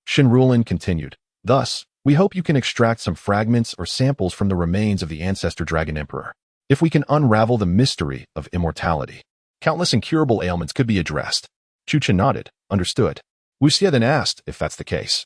Shen Ruolin continued, "Thus, we hope you can extract some fragments or samples from the remains of the ancestor dragon emperor. If we can unravel the mystery of immortality, countless incurable ailments could be addressed." Chu Chin nodded, "Understood." Wu Xie then asked if that's the case.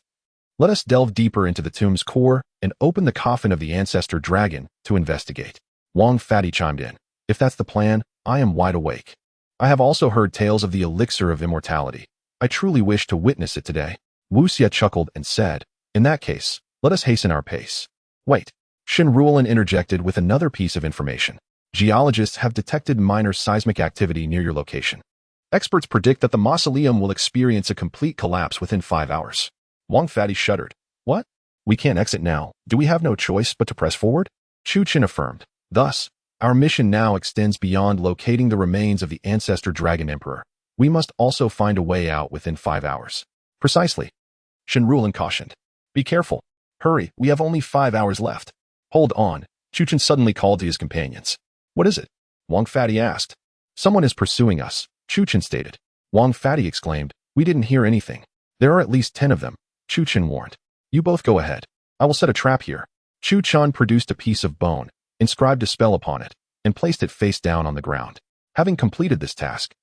"Let us delve deeper into the tomb's core and open the coffin of the ancestor dragon to investigate." Wang Fatty chimed in, "If that's the plan, I am wide awake. I have also heard tales of the elixir of immortality. I truly wish to witness it today." Wu Xie chuckled and said, "In that case, let us hasten our pace." "Wait." Shen Ruolin interjected with another piece of information. "Geologists have detected minor seismic activity near your location. Experts predict that the mausoleum will experience a complete collapse within 5 hours." Wang Fatty shuddered. "What? We can't exit now. Do we have no choice but to press forward?" Chu Chin affirmed. "Thus, our mission now extends beyond locating the remains of the ancestor dragon emperor. We must also find a way out within 5 hours." "Precisely," Shen Ruolin cautioned. "Be careful. Hurry, we have only 5 hours left." "Hold on," Chu Chin suddenly called to his companions. "What is it?" Wang Fatty asked. "Someone is pursuing us," Chu Chin stated. Wang Fatty exclaimed, "We didn't hear anything." "There are at least 10 of them," Chu Chin warned. "You both go ahead. I will set a trap here." Chu Chan produced a piece of bone, inscribed a spell upon it, and placed it face down on the ground. Having completed this task,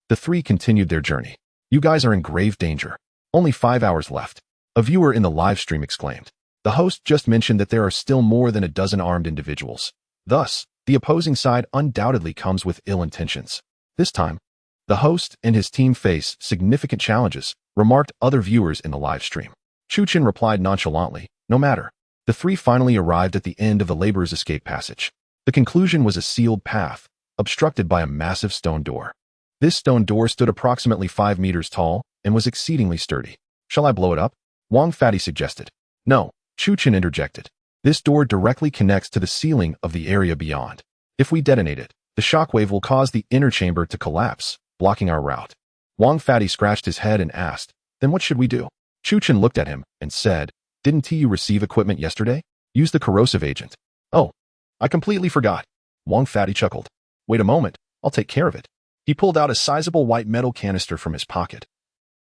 the three continued their journey. "You guys are in grave danger. Only 5 hours left," a viewer in the live stream exclaimed. The host just mentioned that there are still more than a dozen armed individuals. Thus, the opposing side undoubtedly comes with ill intentions. This time, the host and his team face significant challenges, remarked other viewers in the live stream. Chu Chin replied nonchalantly, "No matter." The three finally arrived at the end of the laborers' escape passage. The conclusion was a sealed path, obstructed by a massive stone door. This stone door stood approximately 5 meters tall and was exceedingly sturdy. "Shall I blow it up?" Wang Fatty suggested. "No," Chu Chin interjected. This door directly connects to the ceiling of the area beyond. If we detonate it, the shockwave will cause the inner chamber to collapse, blocking our route. Wang Fatty scratched his head and asked, "Then what should we do?" Chu Chen looked at him and said, "Didn't you receive equipment yesterday? Use the corrosive agent." "Oh, I completely forgot." Wang Fatty chuckled. "Wait a moment, I'll take care of it." He pulled out a sizable white metal canister from his pocket,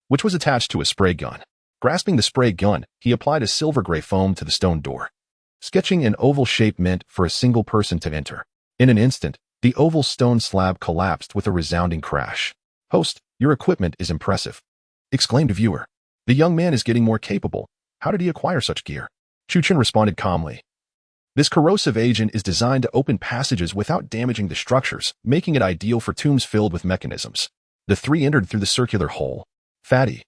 which was attached to a spray gun. Grasping the spray gun, he applied a silver-gray foam to the stone door, sketching an oval shape meant for a single person to enter. In an instant, the oval stone slab collapsed with a resounding crash. "Host, your equipment is impressive," exclaimed a viewer. "The young man is getting more capable. How did he acquire such gear?" Chu Chen responded calmly. "This corrosive agent is designed to open passages without damaging the structures, making it ideal for tombs filled with mechanisms." The three entered through the circular hole. "Fatty,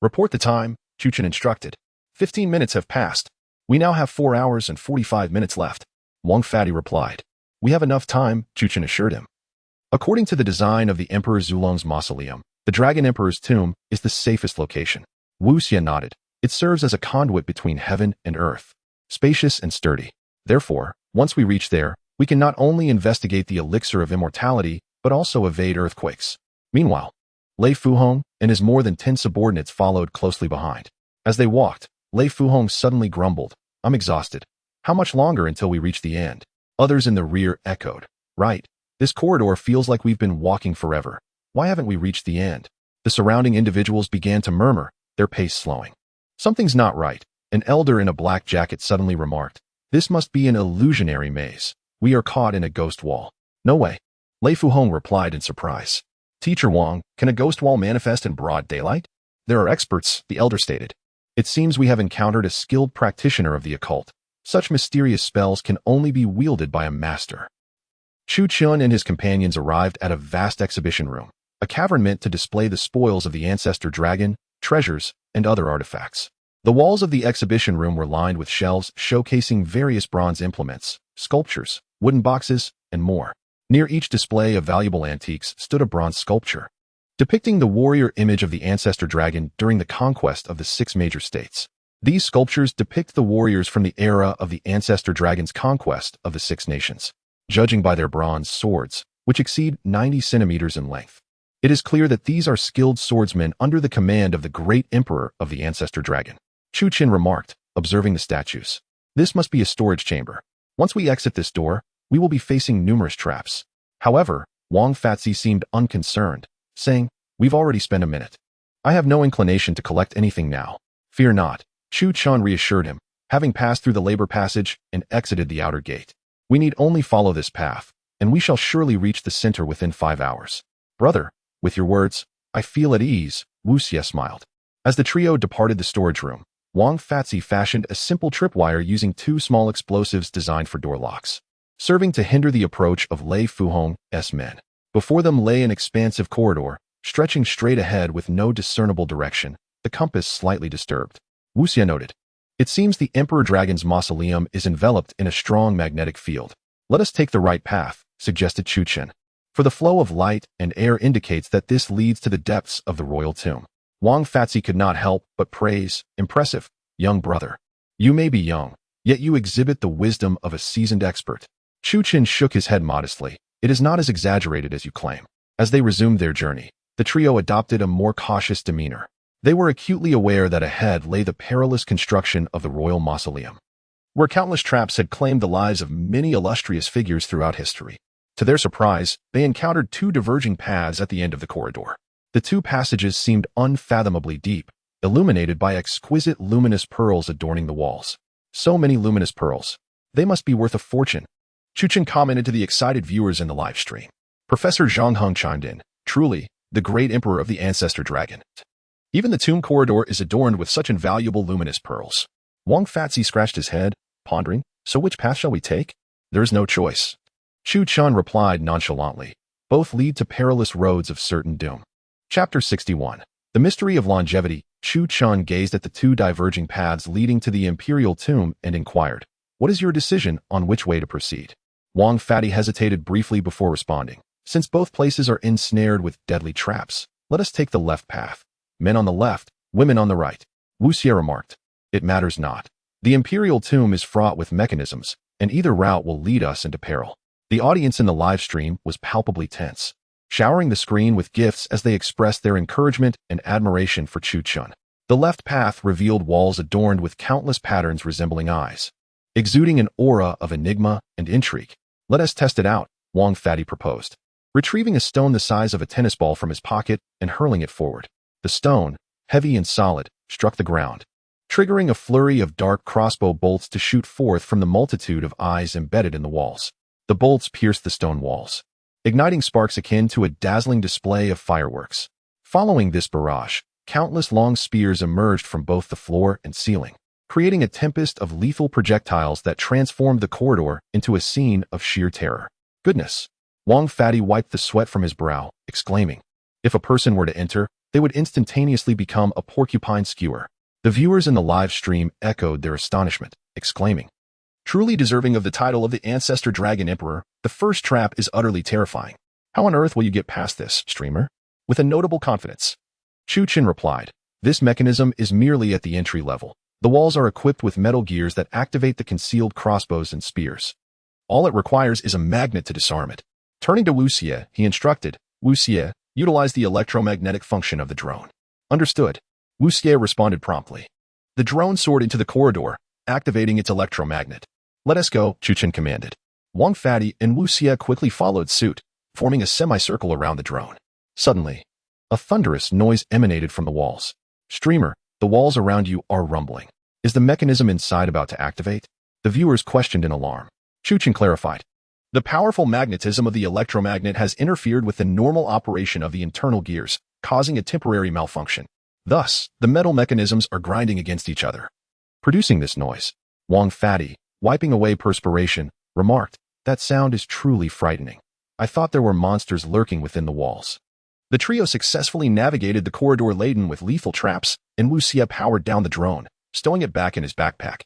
report the time," Chu Chen instructed. 15 minutes have passed. We now have 4 hours and 45 minutes left." Wang Fatty replied. "We have enough time," Chu Chen assured him. According to the design of the Emperor Zulong's mausoleum, the Dragon Emperor's tomb is the safest location. Wu Xie nodded. "It serves as a conduit between heaven and earth, spacious and sturdy. Therefore, once we reach there, we can not only investigate the elixir of immortality, but also evade earthquakes." Meanwhile, Lei Fuhong and his more than 10 subordinates followed closely behind. As they walked, Lei Fuhong suddenly grumbled, "I'm exhausted. How much longer until we reach the end?" Others in the rear echoed, "Right. This corridor feels like we've been walking forever. Why haven't we reached the end?" The surrounding individuals began to murmur, their pace slowing. "Something's not right," an elder in a black jacket suddenly remarked. "This must be an illusionary maze. We are caught in a ghost wall." "No way," Lei Fuhong replied in surprise. "Teacher Wang, can a ghost wall manifest in broad daylight?" "There are experts," the elder stated. "It seems we have encountered a skilled practitioner of the occult. Such mysterious spells can only be wielded by a master." Chu Chen and his companions arrived at a vast exhibition room, a cavern meant to display the spoils of the ancestor dragon, treasures, and other artifacts. The walls of the exhibition room were lined with shelves showcasing various bronze implements, sculptures, wooden boxes, and more. Near each display of valuable antiques stood a bronze sculpture, depicting the warrior image of the ancestor dragon during the conquest of the 6 major states. These sculptures depict the warriors from the era of the ancestor dragon's conquest of the 6 nations. Judging by their bronze swords, which exceed 90 centimeters in length, it is clear that these are skilled swordsmen under the command of the great emperor of the ancestor dragon. Chu Chen remarked, observing the statues. "This must be a storage chamber. Once we exit this door, we will be facing numerous traps." However, Wang Fatty seemed unconcerned, saying, "We've already spent a minute. I have no inclination to collect anything now." "Fear not," Chu Chen reassured him, having passed through the labor passage and exited the outer gate. "We need only follow this path, and we shall surely reach the center within 5 hours." "Brother, with your words, I feel at ease," Wu Xie smiled. As the trio departed the storage room, Wang Fatty fashioned a simple tripwire using 2 small explosives designed for door locks, serving to hinder the approach of Lei Fuhong's men. Before them lay an expansive corridor, stretching straight ahead with no discernible direction, the compass slightly disturbed. Wu Xie noted, "It seems the Emperor Dragon's mausoleum is enveloped in a strong magnetic field. Let us take the right path," suggested Chu Chen. "For the flow of light and air indicates that this leads to the depths of the royal tomb." Wang Fatty could not help but praise, "Impressive, young brother. You may be young, yet you exhibit the wisdom of a seasoned expert." Chu Chen shook his head modestly. "It is not as exaggerated as you claim." As they resumed their journey, the trio adopted a more cautious demeanor. They were acutely aware that ahead lay the perilous construction of the royal mausoleum, where countless traps had claimed the lives of many illustrious figures throughout history. To their surprise, they encountered 2 diverging paths at the end of the corridor. The 2 passages seemed unfathomably deep, illuminated by exquisite luminous pearls adorning the walls. "So many luminous pearls. They must be worth a fortune," Chu Chen commented to the excited viewers in the live stream. Professor Zhang Huang chimed in, "Truly, the great emperor of the ancestor dragon. Even the tomb corridor is adorned with such invaluable luminous pearls." Wang Fatty scratched his head, pondering, "So which path shall we take?" "There is no choice," Chu Chen replied nonchalantly. "Both lead to perilous roads of certain doom." Chapter 61. The Mystery of Longevity. Chu Chen gazed at the 2 diverging paths leading to the imperial tomb and inquired, "What is your decision on which way to proceed?" Wang Fatty hesitated briefly before responding. "Since both places are ensnared with deadly traps, let us take the left path. Men on the left, women on the right." Wu Xie remarked, "It matters not. The Imperial Tomb is fraught with mechanisms, and either route will lead us into peril. The audience in the live stream was palpably tense, showering the screen with gifts as they expressed their encouragement and admiration for Chu Chun. The left path revealed walls adorned with countless patterns resembling eyes, exuding an aura of enigma and intrigue. "Let us test it out," Wang Fatty proposed, retrieving a stone the size of a tennis ball from his pocket and hurling it forward. The stone, heavy and solid, struck the ground, triggering a flurry of dark crossbow bolts to shoot forth from the multitude of eyes embedded in the walls. The bolts pierced the stone walls, igniting sparks akin to a dazzling display of fireworks. Following this barrage, countless long spears emerged from both the floor and ceiling, creating a tempest of lethal projectiles that transformed the corridor into a scene of sheer terror. "Goodness!" Wang Fatty wiped the sweat from his brow, exclaiming. If a person were to enter, they would instantaneously become a porcupine skewer. The viewers in the live stream echoed their astonishment, exclaiming, "Truly deserving of the title of the Ancestor Dragon Emperor, the first trap is utterly terrifying. How on earth will you get past this, streamer?" With a notable confidence, Chu Chin replied, "This mechanism is merely at the entry level. The walls are equipped with metal gears that activate the concealed crossbows and spears. All it requires is a magnet to disarm it." Turning to Wu Xie, he instructed, "Wu Xie, utilize the electromagnetic function of the drone." "Understood." Wu Xie responded promptly. The drone soared into the corridor, activating its electromagnet. "Let us go," Chu Chin commanded. Wang Fatty and Wu Xie quickly followed suit, forming a semicircle around the drone. Suddenly, a thunderous noise emanated from the walls. "Streamer, the walls around you are rumbling. Is the mechanism inside about to activate?" The viewers questioned in alarm. Chu Chin clarified. "The powerful magnetism of the electromagnet has interfered with the normal operation of the internal gears, causing a temporary malfunction. Thus, the metal mechanisms are grinding against each other, producing this noise." Wang Fatty, wiping away perspiration, remarked, "That sound is truly frightening. I thought there were monsters lurking within the walls." The trio successfully navigated the corridor laden with lethal traps, and Wu Xie powered down the drone, stowing it back in his backpack.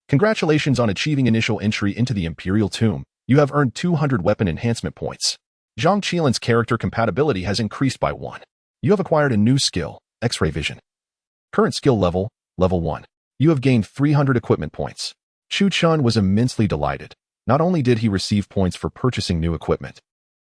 "Congratulations on achieving initial entry into the Imperial Tomb. You have earned 200 weapon enhancement points. Zhang Qiling's character compatibility has increased by 1. You have acquired a new skill, X-ray vision. Current skill level, level 1. You have gained 300 equipment points." Chu Chun was immensely delighted. Not only did he receive points for purchasing new equipment,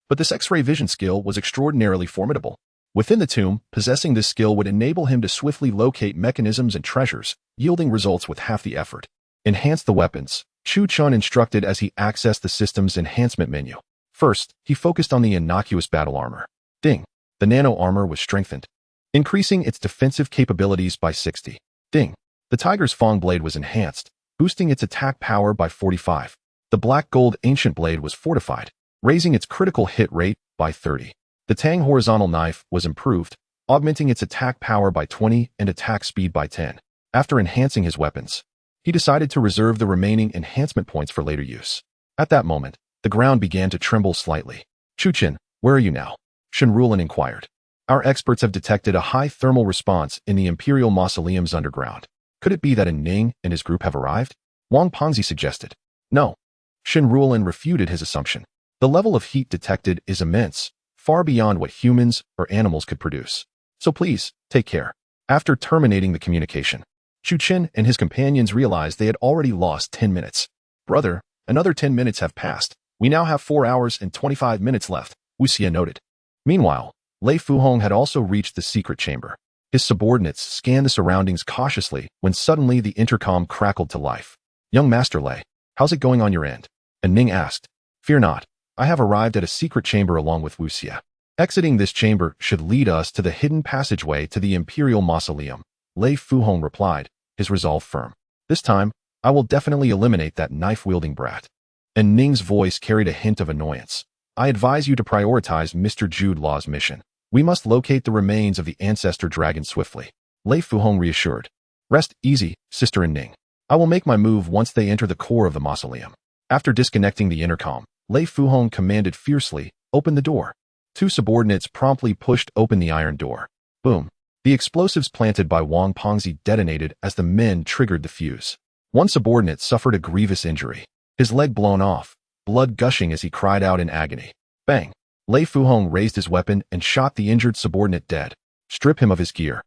but this X-ray vision skill was extraordinarily formidable. Within the tomb, possessing this skill would enable him to swiftly locate mechanisms and treasures, yielding results with half the effort. "Enhance the weapons," Chu Chun instructed as he accessed the system's enhancement menu. First, he focused on the innocuous battle armor. Ding! The nano armor was strengthened, increasing its defensive capabilities by 60. Ding! The tiger's fang blade was enhanced, boosting its attack power by 45. The black gold ancient blade was fortified, raising its critical hit rate by 30. The Tang horizontal knife was improved, augmenting its attack power by 20 and attack speed by 10. After enhancing his weapons, he decided to reserve the remaining enhancement points for later use. At that moment, the ground began to tremble slightly. "Chu Chin, where are you now?" Shen Rulin inquired. "Our experts have detected a high thermal response in the Imperial Mausoleum's underground. Could it be that Ning and his group have arrived?" Wang Pengzi suggested. "No." Shen Rulin refuted his assumption. "The level of heat detected is immense, far beyond what humans or animals could produce. So please, take care." After terminating the communication, Chu Chin and his companions realized they had already lost 10 minutes. "Brother, another 10 minutes have passed. We now have 4 hours and 25 minutes left," Wu Xie noted. Meanwhile, Lei Fuhong had also reached the secret chamber. His subordinates scanned the surroundings cautiously when suddenly the intercom crackled to life. "Young Master Lei, how's it going on your end?" Ning asked. "Fear not. I have arrived at a secret chamber along with Wu Xie. Exiting this chamber should lead us to the hidden passageway to the Imperial Mausoleum," Lei Fuhong replied, his resolve firm. "This time, I will definitely eliminate that knife-wielding brat." And Ning's voice carried a hint of annoyance. "I advise you to prioritize Mr. Jude Law's mission. We must locate the remains of the Ancestor Dragon swiftly," Lei Fuhong reassured. "Rest easy, Sister Ning. I will make my move once they enter the core of the mausoleum." After disconnecting the intercom, Lei Fuhong commanded fiercely, "Open the door." 2 subordinates promptly pushed open the iron door. Boom! The explosives planted by Wang Pengzi detonated as the men triggered the fuse. One subordinate suffered a grievous injury, his leg blown off, blood gushing as he cried out in agony. Bang! Lei Fuhong raised his weapon and shot the injured subordinate dead. "Strip him of his gear."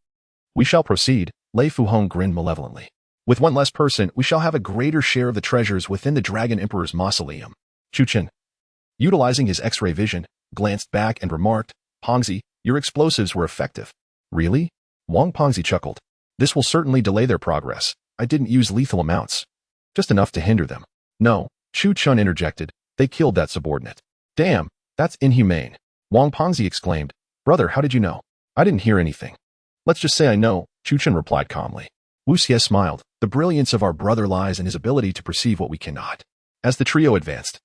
"We shall proceed," Lei Fuhong grinned malevolently. With one less person, we shall have a greater share of the treasures within the Dragon Emperor's mausoleum. Chu Chen, utilizing his X-ray vision, glanced back and remarked, Pongzi, your explosives were effective. Really? Wang Pongzi chuckled. This will certainly delay their progress. I didn't use lethal amounts. Just enough to hinder them. No, Chu Chun interjected. They killed that subordinate. Damn, that's inhumane. Wang Pongzi exclaimed. Brother, how did you know? I didn't hear anything. Let's just say I know, Chu Chun replied calmly. Wu Xie smiled. The brilliance of our brother lies in his ability to perceive what we cannot. As the trio advanced,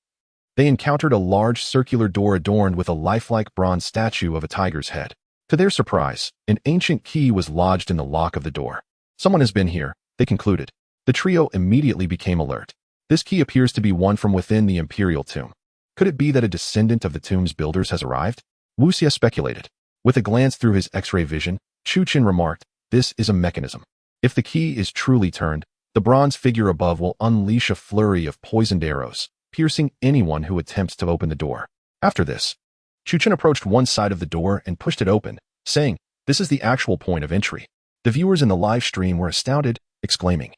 they encountered a large circular door adorned with a lifelike bronze statue of a tiger's head. To their surprise, an ancient key was lodged in the lock of the door. Someone has been here, they concluded. The trio immediately became alert. This key appears to be one from within the imperial tomb. Could it be that a descendant of the tomb's builders has arrived? Wu Xie speculated. With a glance through his X-ray vision, Chu Chen remarked, this is a mechanism. If the key is truly turned, the bronze figure above will unleash a flurry of poisoned arrows, piercing anyone who attempts to open the door. After this, Chu Chen approached one side of the door and pushed it open, saying, this is the actual point of entry. The viewers in the live stream were astounded, exclaiming,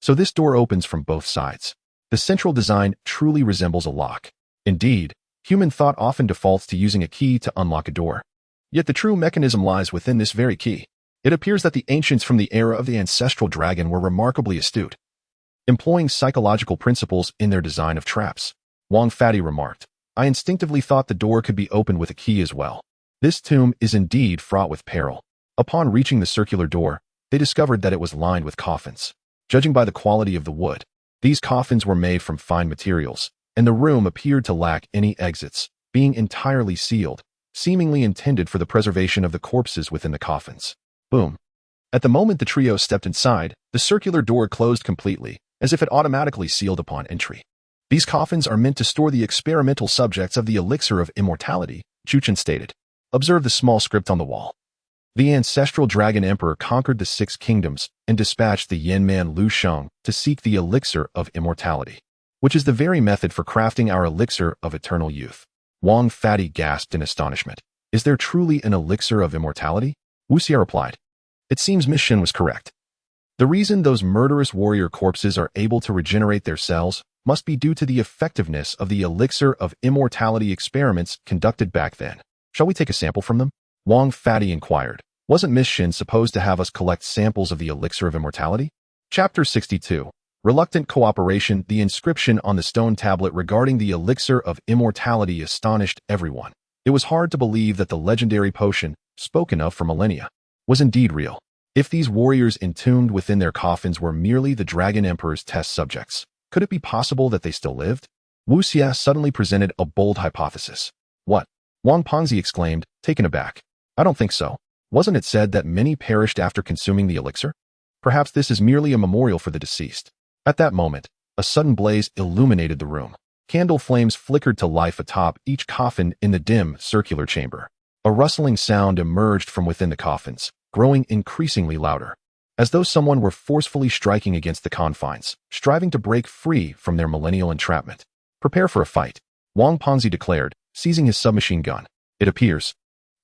so this door opens from both sides. The central design truly resembles a lock. Indeed, human thought often defaults to using a key to unlock a door. Yet the true mechanism lies within this very key. It appears that the ancients from the era of the ancestral dragon were remarkably astute, employing psychological principles in their design of traps. Wang Fatty remarked, I instinctively thought the door could be opened with a key as well. This tomb is indeed fraught with peril. Upon reaching the circular door, they discovered that it was lined with coffins. Judging by the quality of the wood, these coffins were made from fine materials, and the room appeared to lack any exits, being entirely sealed, seemingly intended for the preservation of the corpses within the coffins. Boom. At the moment the trio stepped inside, the circular door closed completely, as if it automatically sealed upon entry. These coffins are meant to store the experimental subjects of the elixir of immortality, Chu Chen stated. Observe the small script on the wall. The ancestral dragon emperor conquered the 6 kingdoms and dispatched the Yen man Lu Sheng to seek the elixir of immortality, which is the very method for crafting our elixir of eternal youth. Wang Fatty gasped in astonishment. Is there truly an elixir of immortality? Wu Xie replied. It seems Miss Shen was correct. The reason those murderous warrior corpses are able to regenerate their cells must be due to the effectiveness of the elixir of immortality experiments conducted back then. Shall we take a sample from them? Wang Fatty inquired. Wasn't Miss Shen supposed to have us collect samples of the elixir of immortality? Chapter 62. Reluctant cooperation. The inscription on the stone tablet regarding the elixir of immortality astonished everyone. It was hard to believe that the legendary potion, spoken of for millennia, was indeed real. If these warriors entombed within their coffins were merely the Dragon Emperor's test subjects, could it be possible that they still lived? Wu Xie suddenly presented a bold hypothesis. What? Wang Pongzi exclaimed, taken aback. I don't think so. Wasn't it said that many perished after consuming the elixir? Perhaps this is merely a memorial for the deceased. At that moment, a sudden blaze illuminated the room. Candle flames flickered to life atop each coffin in the dim, circular chamber. A rustling sound emerged from within the coffins, growing increasingly louder, as though someone were forcefully striking against the confines, striving to break free from their millennial entrapment. Prepare for a fight, Wang Pongzi declared, seizing his submachine gun. It appears,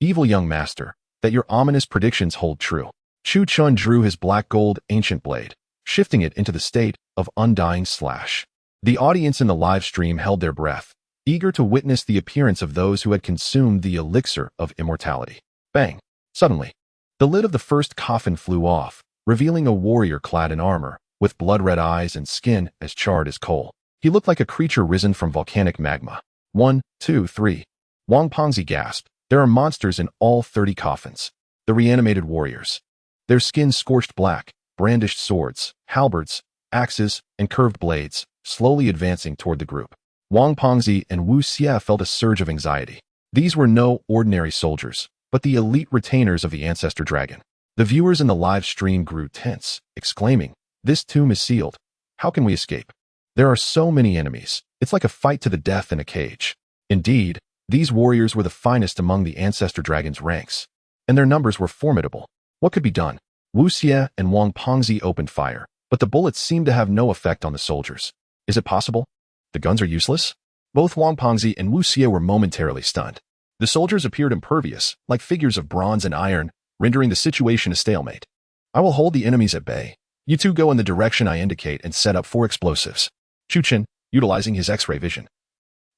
evil young master, that your ominous predictions hold true. Chu Chun drew his black gold ancient blade, shifting it into the state of undying slash. The audience in the live stream held their breath, eager to witness the appearance of those who had consumed the elixir of immortality. Bang! Suddenly, the lid of the first coffin flew off, revealing a warrior clad in armor, with blood-red eyes and skin as charred as coal. He looked like a creature risen from volcanic magma. 1, 2, 3. Wang Pongzi gasped. There are monsters in all 30 coffins. The reanimated warriors. Their skin scorched black, brandished swords, halberds, axes, and curved blades, slowly advancing toward the group. Wang Pongzi and Wu Xie felt a surge of anxiety. These were no ordinary soldiers, but the elite retainers of the ancestor dragon. The viewers in the live stream grew tense, exclaiming, "This tomb is sealed. How can we escape? There are so many enemies. It's like a fight to the death in a cage." Indeed, these warriors were the finest among the ancestor dragon's ranks, and their numbers were formidable. What could be done? Wu Xie and Wang Pongzi opened fire, but the bullets seemed to have no effect on the soldiers. Is it possible? The guns are useless? Both Wang Pongzi and Wu Xie were momentarily stunned. The soldiers appeared impervious, like figures of bronze and iron, rendering the situation a stalemate. I will hold the enemies at bay. You two go in the direction I indicate and set up 4 explosives. Chu Chen, utilizing his X-ray vision,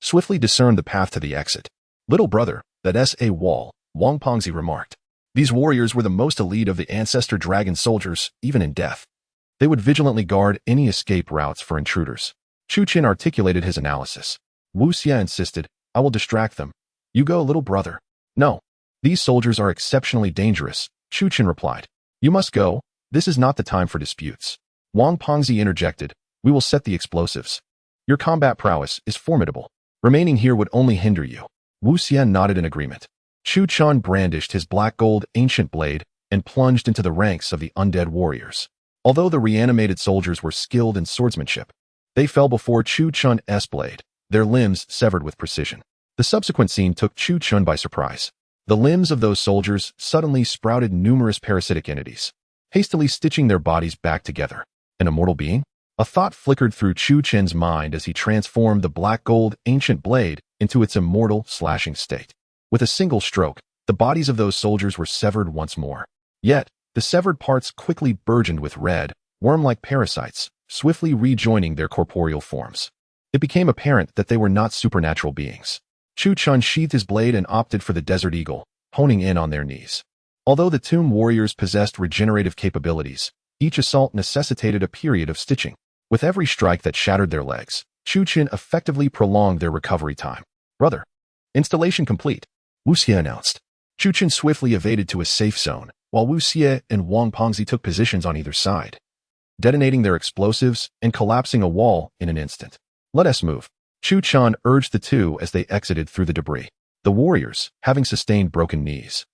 swiftly discerned the path to the exit. Little brother, that's a wall, Wang Pengzi remarked. These warriors were the most elite of the ancestor dragon soldiers, even in death. They would vigilantly guard any escape routes for intruders. Chu Chen articulated his analysis. Wu Xie insisted, I will distract them. You go, little brother. No. These soldiers are exceptionally dangerous, Chu Chen replied. You must go. This is not the time for disputes. Wang Pengzi interjected, we will set the explosives. Your combat prowess is formidable. Remaining here would only hinder you. Wu Xie nodded in agreement. Chu Chen brandished his black gold ancient blade and plunged into the ranks of the undead warriors. Although the reanimated soldiers were skilled in swordsmanship, they fell before Chu Chen's blade, their limbs severed with precision. The subsequent scene took Chu Chen by surprise. The limbs of those soldiers suddenly sprouted numerous parasitic entities, hastily stitching their bodies back together. An immortal being? A thought flickered through Chu Chen's mind as he transformed the black gold ancient blade into its immortal slashing state. With a single stroke, the bodies of those soldiers were severed once more. Yet, the severed parts quickly burgeoned with red, worm-like parasites, swiftly rejoining their corporeal forms. It became apparent that they were not supernatural beings. Chu Chen sheathed his blade and opted for the Desert Eagle, honing in on their knees. Although the tomb warriors possessed regenerative capabilities, each assault necessitated a period of stitching. With every strike that shattered their legs, Chu Chen effectively prolonged their recovery time. Brother. Installation complete, Wu Xie announced. Chu Chen swiftly evaded to a safe zone, while Wu Xie and Wang Pengzi took positions on either side, detonating their explosives and collapsing a wall in an instant. Let us move, Chu Chen urged the two as they exited through the debris. The warriors, having sustained broken knees,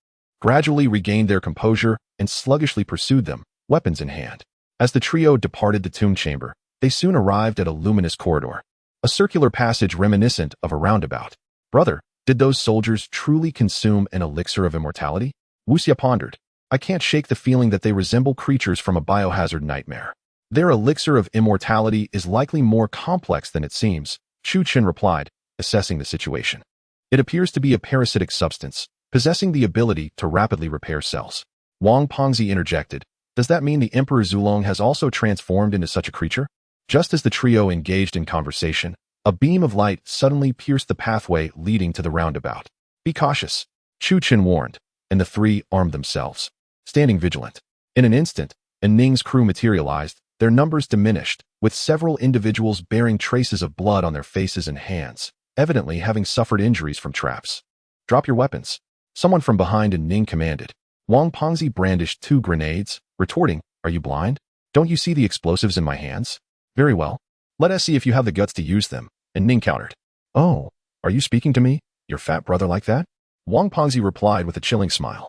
gradually regained their composure and sluggishly pursued them, weapons in hand. As the trio departed the tomb chamber, they soon arrived at a luminous corridor, a circular passage reminiscent of a roundabout. Brother, did those soldiers truly consume an elixir of immortality? Wu Xie pondered. I can't shake the feeling that they resemble creatures from a biohazard nightmare. Their elixir of immortality is likely more complex than it seems, Chu Chen replied, assessing the situation. It appears to be a parasitic substance, possessing the ability to rapidly repair cells. Wang Pengzi interjected, does that mean the Emperor Zulong has also transformed into such a creature? Just as the trio engaged in conversation, a beam of light suddenly pierced the pathway leading to the roundabout. Be cautious, Chu Chen warned, and the three armed themselves, standing vigilant. In an instant, Ning's crew materialized, their numbers diminished, with several individuals bearing traces of blood on their faces and hands, evidently having suffered injuries from traps. Drop your weapons, someone from behind Ning commanded. Wang Pengzi brandished 2 grenades, retorting, are you blind? Don't you see the explosives in my hands? Very well. Let us see if you have the guts to use them, Ning countered. Oh, are you speaking to me, your fat brother like that? Wang Pengzi replied with a chilling smile.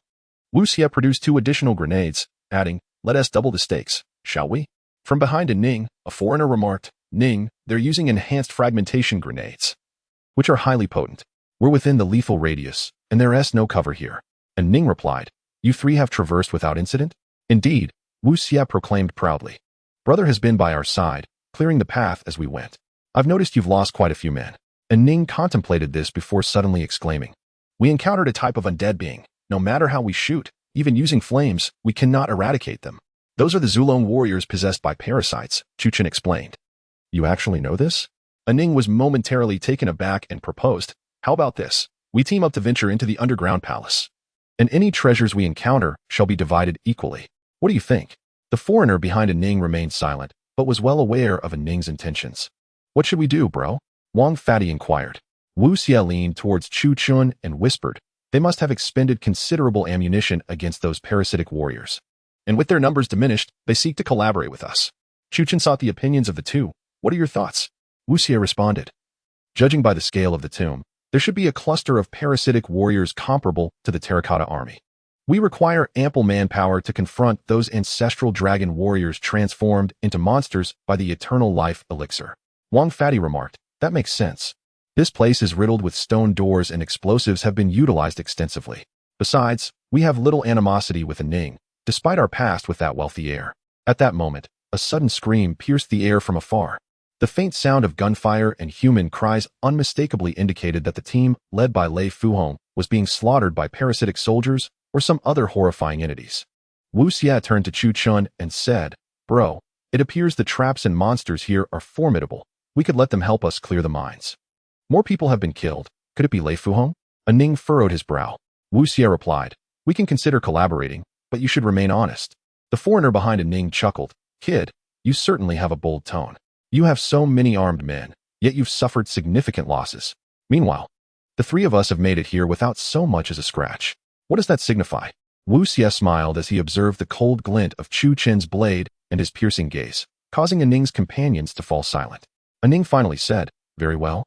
Wu Xie produced 2 additional grenades, adding, let us double the stakes, shall we? From behind Ning, a foreigner remarked, Ning, they're using enhanced fragmentation grenades, which are highly potent. We're within the lethal radius, and there's no cover here. And Ning replied, you 3 have traversed without incident? Indeed, Wu Xie proclaimed proudly. Brother has been by our side, clearing the path as we went. I've noticed you've lost quite a few men. And Ning contemplated this before suddenly exclaiming, we encountered a type of undead being. No matter how we shoot, even using flames, we cannot eradicate them. Those are the Zulong warriors possessed by parasites, Chu Chen explained. You actually know this? Ning was momentarily taken aback and proposed, how about this? We team up to venture into the underground palace, and any treasures we encounter shall be divided equally. What do you think? The foreigner behind Ning remained silent, but was well aware of Ning's intentions. What should we do, bro? Wang Fatty inquired. Wu Xie leaned towards Chu Chen and whispered, they must have expended considerable ammunition against those parasitic warriors. And with their numbers diminished, they seek to collaborate with us. Chu Chen sought the opinions of the two. What are your thoughts? Wu Xie responded. Judging by the scale of the tomb, there should be a cluster of parasitic warriors comparable to the Terracotta Army. We require ample manpower to confront those ancestral dragon warriors transformed into monsters by the eternal life elixir. Wang Fatty remarked, that makes sense. This place is riddled with stone doors and explosives have been utilized extensively. Besides, we have little animosity with Ning, despite our past with that wealthy heir. At that moment, a sudden scream pierced the air from afar. The faint sound of gunfire and human cries unmistakably indicated that the team, led by Lei Fuhong, was being slaughtered by parasitic soldiers or some other horrifying entities. Wu Xie turned to Chu Chen and said, Bro, it appears the traps and monsters here are formidable. We could let them help us clear the mines. More people have been killed. Could it be Lei Fuhong? A Ning furrowed his brow. Wu Xie replied, we can consider collaborating, but you should remain honest. The foreigner behind a Ning chuckled. Kid, you certainly have a bold tone. You have so many armed men, yet you've suffered significant losses. Meanwhile, the three of us have made it here without so much as a scratch. What does that signify? Wu Xie smiled as he observed the cold glint of Chu Chen's blade and his piercing gaze, causing Ning's companions to fall silent. Ning finally said, very well.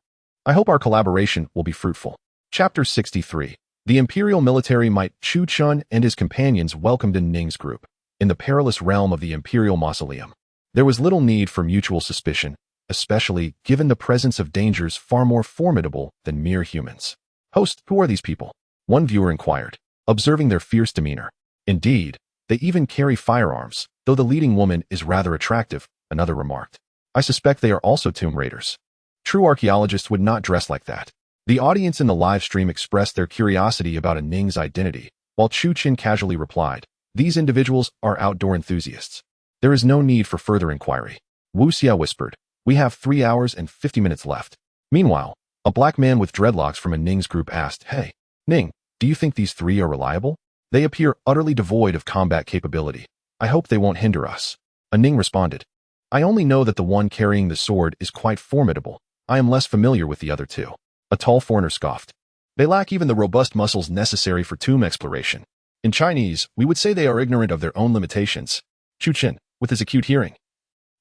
I hope our collaboration will be fruitful. Chapter 63. The Imperial Military Might. Chu Chun and his companions welcomed Ning's group. In the perilous realm of the Imperial Mausoleum, there was little need for mutual suspicion, especially given the presence of dangers far more formidable than mere humans. Host, who are these people? One viewer inquired, observing their fierce demeanor. Indeed, they even carry firearms, though the leading woman is rather attractive, another remarked. I suspect they are also tomb raiders. True archaeologists would not dress like that. The audience in the live stream expressed their curiosity about Ning's identity, while Chu Chin casually replied, these individuals are outdoor enthusiasts. There is no need for further inquiry. Wu Xie whispered, we have 3 hours and 50 minutes left. Meanwhile, a black man with dreadlocks from Ning's group asked, hey, Ning, do you think these three are reliable? They appear utterly devoid of combat capability. I hope they won't hinder us. Ning responded, I only know that the one carrying the sword is quite formidable. I am less familiar with the other two. A tall foreigner scoffed. They lack even the robust muscles necessary for tomb exploration. In Chinese, we would say they are ignorant of their own limitations. Chu Chin, with his acute hearing,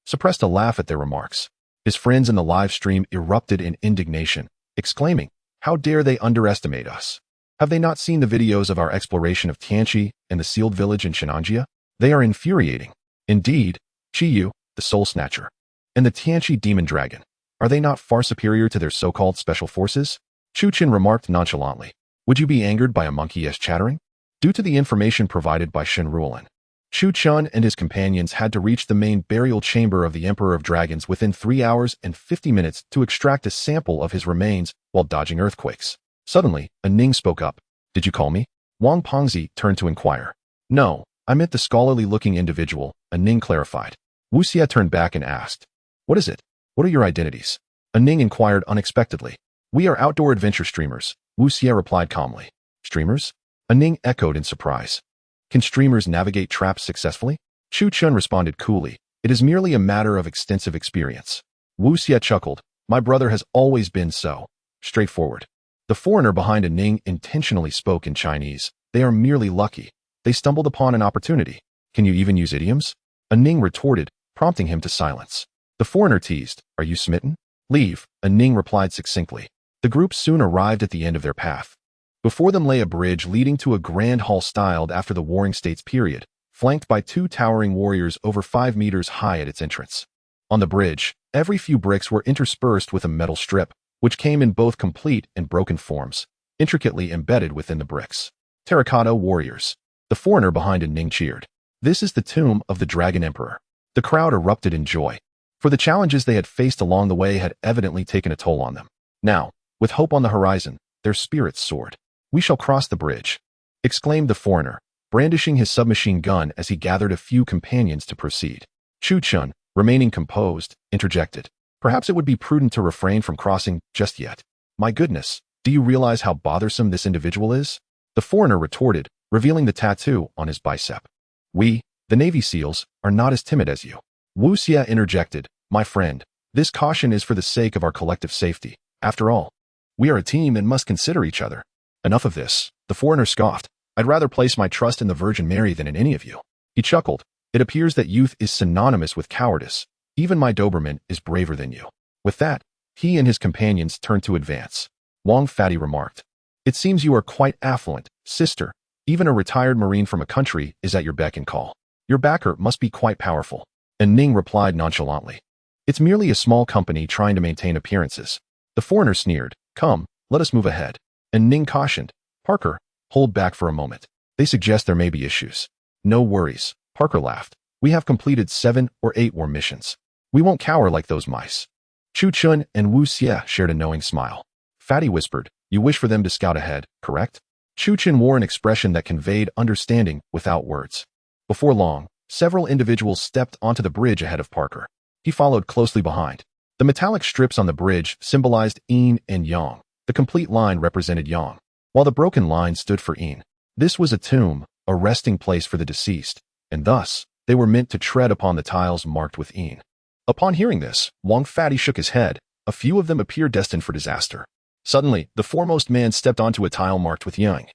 suppressed a laugh at their remarks. His friends in the live stream erupted in indignation, exclaiming, how dare they underestimate us? Have they not seen the videos of our exploration of Tianchi and the sealed village in Shennongjia? They are infuriating. Indeed, Qiyu, the soul snatcher, and the Tianchi demon dragon, are they not far superior to their so-called special forces? Chu Chin remarked nonchalantly. Would you be angered by a monkey-esque chattering? Due to the information provided by Shen Ruolin, Chu Chun and his companions had to reach the main burial chamber of the Emperor of Dragons within 3 hours and 50 minutes to extract a sample of his remains while dodging earthquakes. Suddenly, Ning spoke up. Did you call me? Wang Pengzi turned to inquire. No, I meant the scholarly-looking individual, Ning clarified. Wu Xie turned back and asked, what is it? What are your identities? Ning inquired unexpectedly. We are outdoor adventure streamers, Wu Xie replied calmly. Streamers? Ning echoed in surprise. Can streamers navigate traps successfully? Chu Chun responded coolly. It is merely a matter of extensive experience. Wu Xie chuckled. My brother has always been so straightforward. The foreigner behind Ning intentionally spoke in Chinese. They are merely lucky. They stumbled upon an opportunity. Can you even use idioms? Ning retorted, prompting him to silence. The foreigner teased, are you smitten? Leave, Ning replied succinctly. The group soon arrived at the end of their path. Before them lay a bridge leading to a grand hall styled after the Warring States period, flanked by 2 towering warriors over 5 meters high at its entrance. On the bridge, every few bricks were interspersed with a metal strip, which came in both complete and broken forms, intricately embedded within the bricks. Terracotta warriors. The foreigner behind Ning cheered. This is the tomb of the Dragon Emperor. The crowd erupted in joy, for the challenges they had faced along the way had evidently taken a toll on them. Now, with hope on the horizon, their spirits soared. We shall cross the bridge, exclaimed the foreigner, brandishing his submachine gun as he gathered a few companions to proceed. Chu Chun, remaining composed, interjected. Perhaps it would be prudent to refrain from crossing just yet. My goodness, do you realize how bothersome this individual is? The foreigner retorted, revealing the tattoo on his bicep. We, the Navy SEALs, are not as timid as you. Wu Xie interjected, my friend, this caution is for the sake of our collective safety. After all, we are a team and must consider each other. Enough of this, the foreigner scoffed. I'd rather place my trust in the Virgin Mary than in any of you. He chuckled. It appears that youth is synonymous with cowardice. Even my Doberman is braver than you. With that, he and his companions turned to advance. Wang Fatty remarked, it seems you are quite affluent, sister. Even a retired Marine from a country is at your beck and call. Your backer must be quite powerful. And Ning replied nonchalantly, it's merely a small company trying to maintain appearances. The foreigner sneered, come, let us move ahead. And Ning cautioned, Parker, hold back for a moment. They suggest there may be issues. No worries, Parker laughed. We have completed 7 or 8 war missions. We won't cower like those mice. Chu Chun and Wu Xie shared a knowing smile. Fatty whispered, you wish for them to scout ahead, correct? Chu Chun wore an expression that conveyed understanding without words. Before long, Several individuals stepped onto the bridge ahead of Parker. He followed closely behind. The metallic strips on the bridge symbolized yin and yang. The complete line represented yang, while the broken line stood for yin. This was a tomb, a resting place for the deceased, and thus, they were meant to tread upon the tiles marked with yin. Upon hearing this, Wang Fatty shook his head. A few of them appeared destined for disaster. Suddenly, the foremost man stepped onto a tile marked with yang,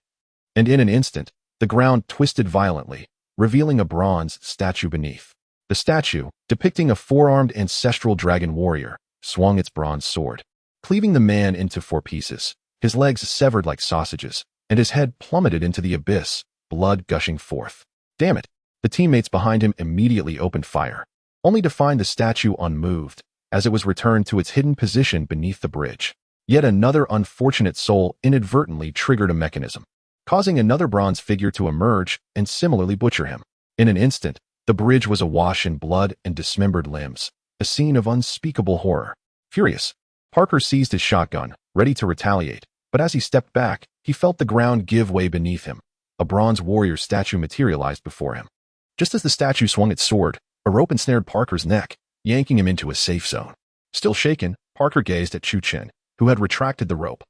and in an instant, the ground twisted violently, revealing a bronze statue beneath. The statue, depicting a four-armed ancestral dragon warrior, swung its bronze sword, cleaving the man into 4 pieces. His legs severed like sausages, and his head plummeted into the abyss, blood gushing forth. Damn it! The teammates behind him immediately opened fire, only to find the statue unmoved, as it was returned to its hidden position beneath the bridge. Yet another unfortunate soul inadvertently triggered a mechanism, causing another bronze figure to emerge and similarly butcher him. In an instant, the bridge was awash in blood and dismembered limbs, a scene of unspeakable horror. Furious, Parker seized his shotgun, ready to retaliate, but as he stepped back, he felt the ground give way beneath him. A bronze warrior statue materialized before him. Just as the statue swung its sword, a rope ensnared Parker's neck, yanking him into a safe zone. Still shaken, Parker gazed at Chu Chen, who had retracted the rope,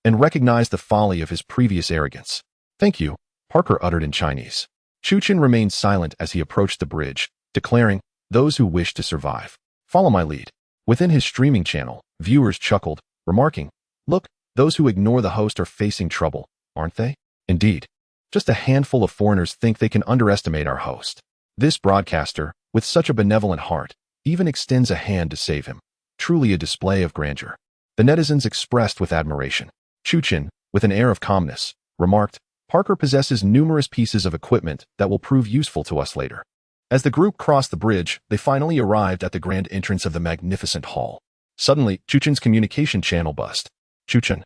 and recognized the folly of his previous arrogance. "Thank you," Parker uttered in Chinese. Chu Chen remained silent as he approached the bridge, declaring, "Those who wish to survive, follow my lead." Within his streaming channel, viewers chuckled, remarking, "Look, those who ignore the host are facing trouble, aren't they?" Indeed, just a handful of foreigners think they can underestimate our host. This broadcaster, with such a benevolent heart, even extends a hand to save him. Truly a display of grandeur. The netizens expressed with admiration. Chu Chen, with an air of calmness, remarked, "Parker possesses numerous pieces of equipment that will prove useful to us later." As the group crossed the bridge, they finally arrived at the grand entrance of the magnificent hall. Suddenly, Chu Chen's communication channel buzzed. "Chu Chen,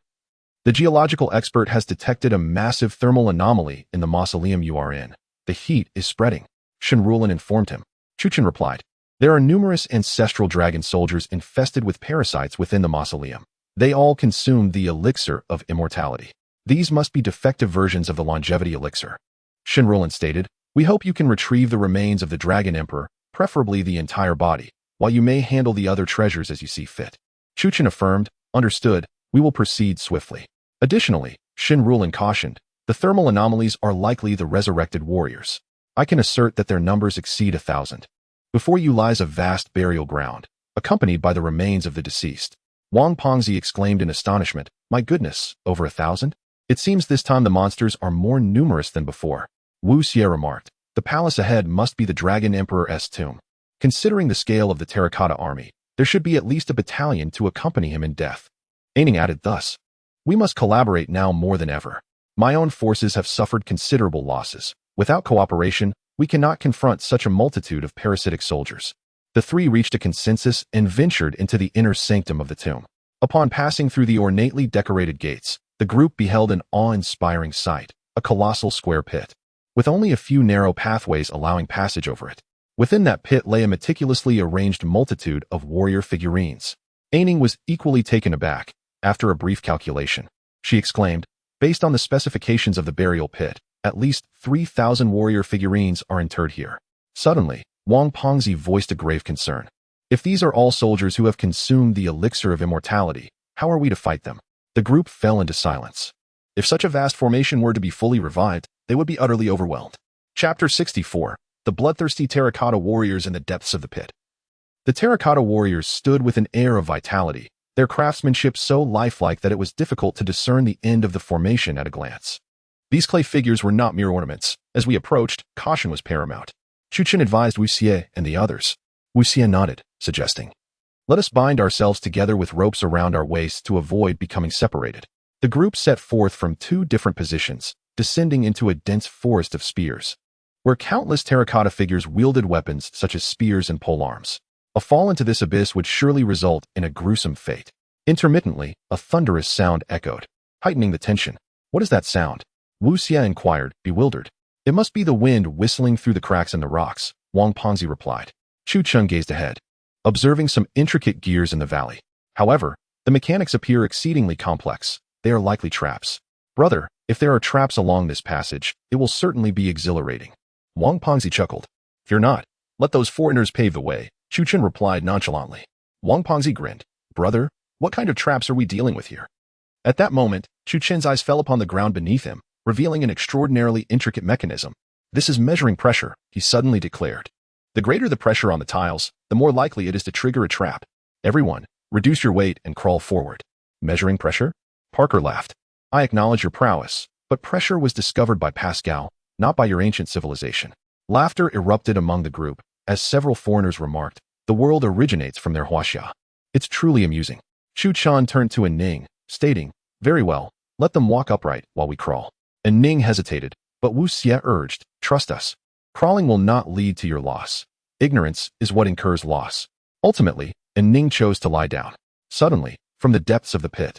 the geological expert has detected a massive thermal anomaly in the mausoleum you are in. The heat is spreading," Shen Rulin informed him. Chu Chen replied, "There are numerous ancestral dragon soldiers infested with parasites within the mausoleum. They all consume the elixir of immortality. These must be defective versions of the longevity elixir." Shen Rulin stated, "We hope you can retrieve the remains of the Dragon Emperor, preferably the entire body, while you may handle the other treasures as you see fit." Chu Chen affirmed, "Understood, we will proceed swiftly." Additionally, Shen Rulin cautioned, "The thermal anomalies are likely the resurrected warriors. I can assert that their numbers exceed 1,000. Before you lies a vast burial ground, accompanied by the remains of the deceased." Wang Pongzi exclaimed in astonishment, "My goodness, over 1,000? It seems this time the monsters are more numerous than before." Wu Xie remarked, "The palace ahead must be the Dragon Emperor's tomb. Considering the scale of the terracotta army, there should be at least a battalion to accompany him in death." Aining added thus, "We must collaborate now more than ever. My own forces have suffered considerable losses. Without cooperation, we cannot confront such a multitude of parasitic soldiers." The three reached a consensus and ventured into the inner sanctum of the tomb. Upon passing through the ornately decorated gates, the group beheld an awe-inspiring sight, a colossal square pit, with only a few narrow pathways allowing passage over it. Within that pit lay a meticulously arranged multitude of warrior figurines. Aining was equally taken aback. After a brief calculation, she exclaimed, "Based on the specifications of the burial pit, at least 3,000 warrior figurines are interred here." Suddenly, Wang Pongzi voiced a grave concern. "If these are all soldiers who have consumed the elixir of immortality, how are we to fight them?" The group fell into silence. If such a vast formation were to be fully revived, they would be utterly overwhelmed. Chapter 64. The bloodthirsty terracotta warriors in the depths of the pit. The terracotta warriors stood with an air of vitality, their craftsmanship so lifelike that it was difficult to discern the end of the formation at a glance. These clay figures were not mere ornaments. As we approached, caution was paramount. Chu Chen advised Wu Xie and the others. Wu Xie nodded, suggesting, "Let us bind ourselves together with ropes around our waists to avoid becoming separated." The group set forth from 2 different positions, descending into a dense forest of spears, where countless terracotta figures wielded weapons such as spears and polearms. A fall into this abyss would surely result in a gruesome fate. Intermittently, a thunderous sound echoed, heightening the tension. "What is that sound?" Wu Xie inquired, bewildered. "It must be the wind whistling through the cracks in the rocks," Wang Pongzi replied. Chu Chen gazed ahead, observing some intricate gears in the valley. However, the mechanics appear exceedingly complex. They are likely traps. "Brother, if there are traps along this passage, it will certainly be exhilarating." Wang Pongzi chuckled. Fear not. Let those foreigners pave the way, Chu Chen replied nonchalantly. Wang Pengzi grinned. Brother, what kind of traps are we dealing with here? At that moment, Chu Chen's eyes fell upon the ground beneath him, revealing an extraordinarily intricate mechanism. This is measuring pressure, he suddenly declared. The greater the pressure on the tiles, the more likely it is to trigger a trap. Everyone, reduce your weight and crawl forward. Measuring pressure? Parker laughed. I acknowledge your prowess, but pressure was discovered by Pascal, not by your ancient civilization. Laughter erupted among the group, as several foreigners remarked, the world originates from their huaxia. It's truly amusing. Chu Chan turned to Ning, stating, very well, let them walk upright while we crawl. Ning hesitated, but Wu Xie urged, trust us. Crawling will not lead to your loss. Ignorance is what incurs loss. Ultimately, Ning chose to lie down. Suddenly, from the depths of the pit,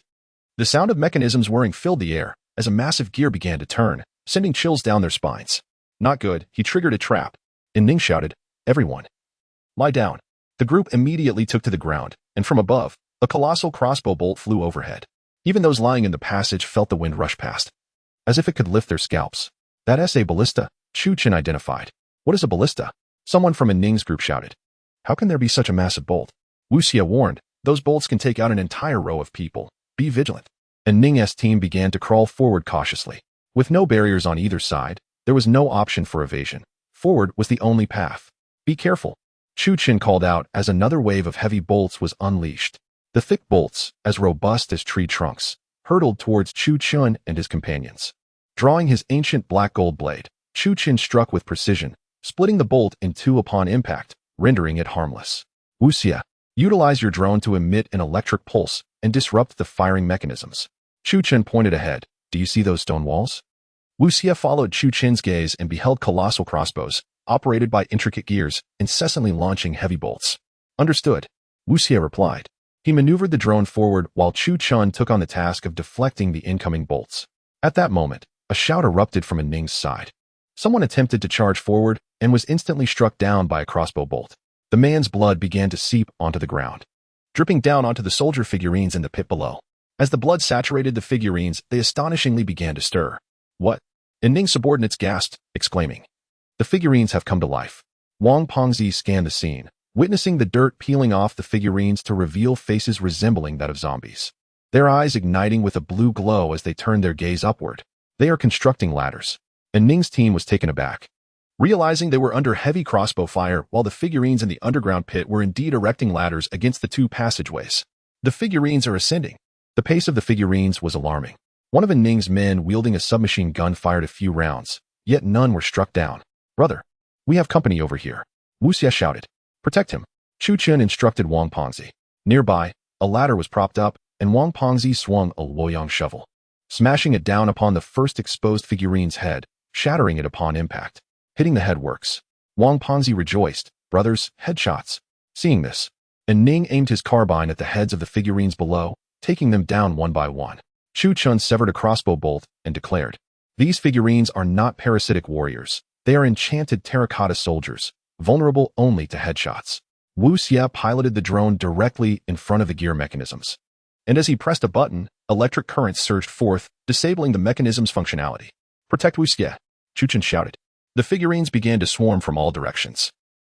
the sound of mechanisms whirring filled the air as a massive gear began to turn, sending chills down their spines. Not good, he triggered a trap. Ning shouted, everyone, lie down. The group immediately took to the ground, and from above, a colossal crossbow bolt flew overhead. Even those lying in the passage felt the wind rush past, as if it could lift their scalps. That's a ballista, Chu Chen identified. What is a ballista? Someone from Ning's group shouted. How can there be such a massive bolt? Wu Xie warned, those bolts can take out an entire row of people. Be vigilant. Ning's team began to crawl forward cautiously. With no barriers on either side, there was no option for evasion. Forward was the only path. Be careful, Chu Chen called out as another wave of heavy bolts was unleashed. The thick bolts, as robust as tree trunks, hurtled towards Chu Chen and his companions. Drawing his ancient black gold blade, Chu Chen struck with precision, splitting the bolt in two upon impact, rendering it harmless. Wu Xie, utilize your drone to emit an electric pulse and disrupt the firing mechanisms. Chu Chen pointed ahead. Do you see those stone walls? Wu Xie followed Chu Chen's gaze and beheld colossal crossbows, operated by intricate gears, incessantly launching heavy bolts. Understood, Wu Xie replied. He maneuvered the drone forward while Chu Chen took on the task of deflecting the incoming bolts. At that moment, a shout erupted from Ning's side. Someone attempted to charge forward and was instantly struck down by a crossbow bolt. The man's blood began to seep onto the ground, dripping down onto the soldier figurines in the pit below. As the blood saturated the figurines, they astonishingly began to stir. What? Ning's subordinates gasped, exclaiming. The figurines have come to life. Wang Pengzi scanned the scene, witnessing the dirt peeling off the figurines to reveal faces resembling that of zombies. Their eyes igniting with a blue glow as they turned their gaze upward. They are constructing ladders. Ning's team was taken aback, realizing they were under heavy crossbow fire while the figurines in the underground pit were indeed erecting ladders against the two passageways. The figurines are ascending. The pace of the figurines was alarming. One of Ning's men wielding a submachine gun fired a few rounds, yet none were struck down. Brother, we have company over here, Wu Xie shouted. Protect him, Chu Chen instructed Wang Pengzi. Nearby, a ladder was propped up, and Wang Pengzi swung a Luoyang shovel, smashing it down upon the first exposed figurine's head, shattering it upon impact. Hitting the headworks. Wang Pengzi rejoiced. Brothers, headshots. Seeing this, Ning aimed his carbine at the heads of the figurines below, taking them down one by one. Chu Chen severed a crossbow bolt and declared, these figurines are not parasitic warriors. They are enchanted terracotta soldiers, vulnerable only to headshots. Wu Xie piloted the drone directly in front of the gear mechanisms. And as he pressed a button, electric currents surged forth, disabling the mechanism's functionality. Protect Wu Xie, Chu Chen shouted. The figurines began to swarm from all directions.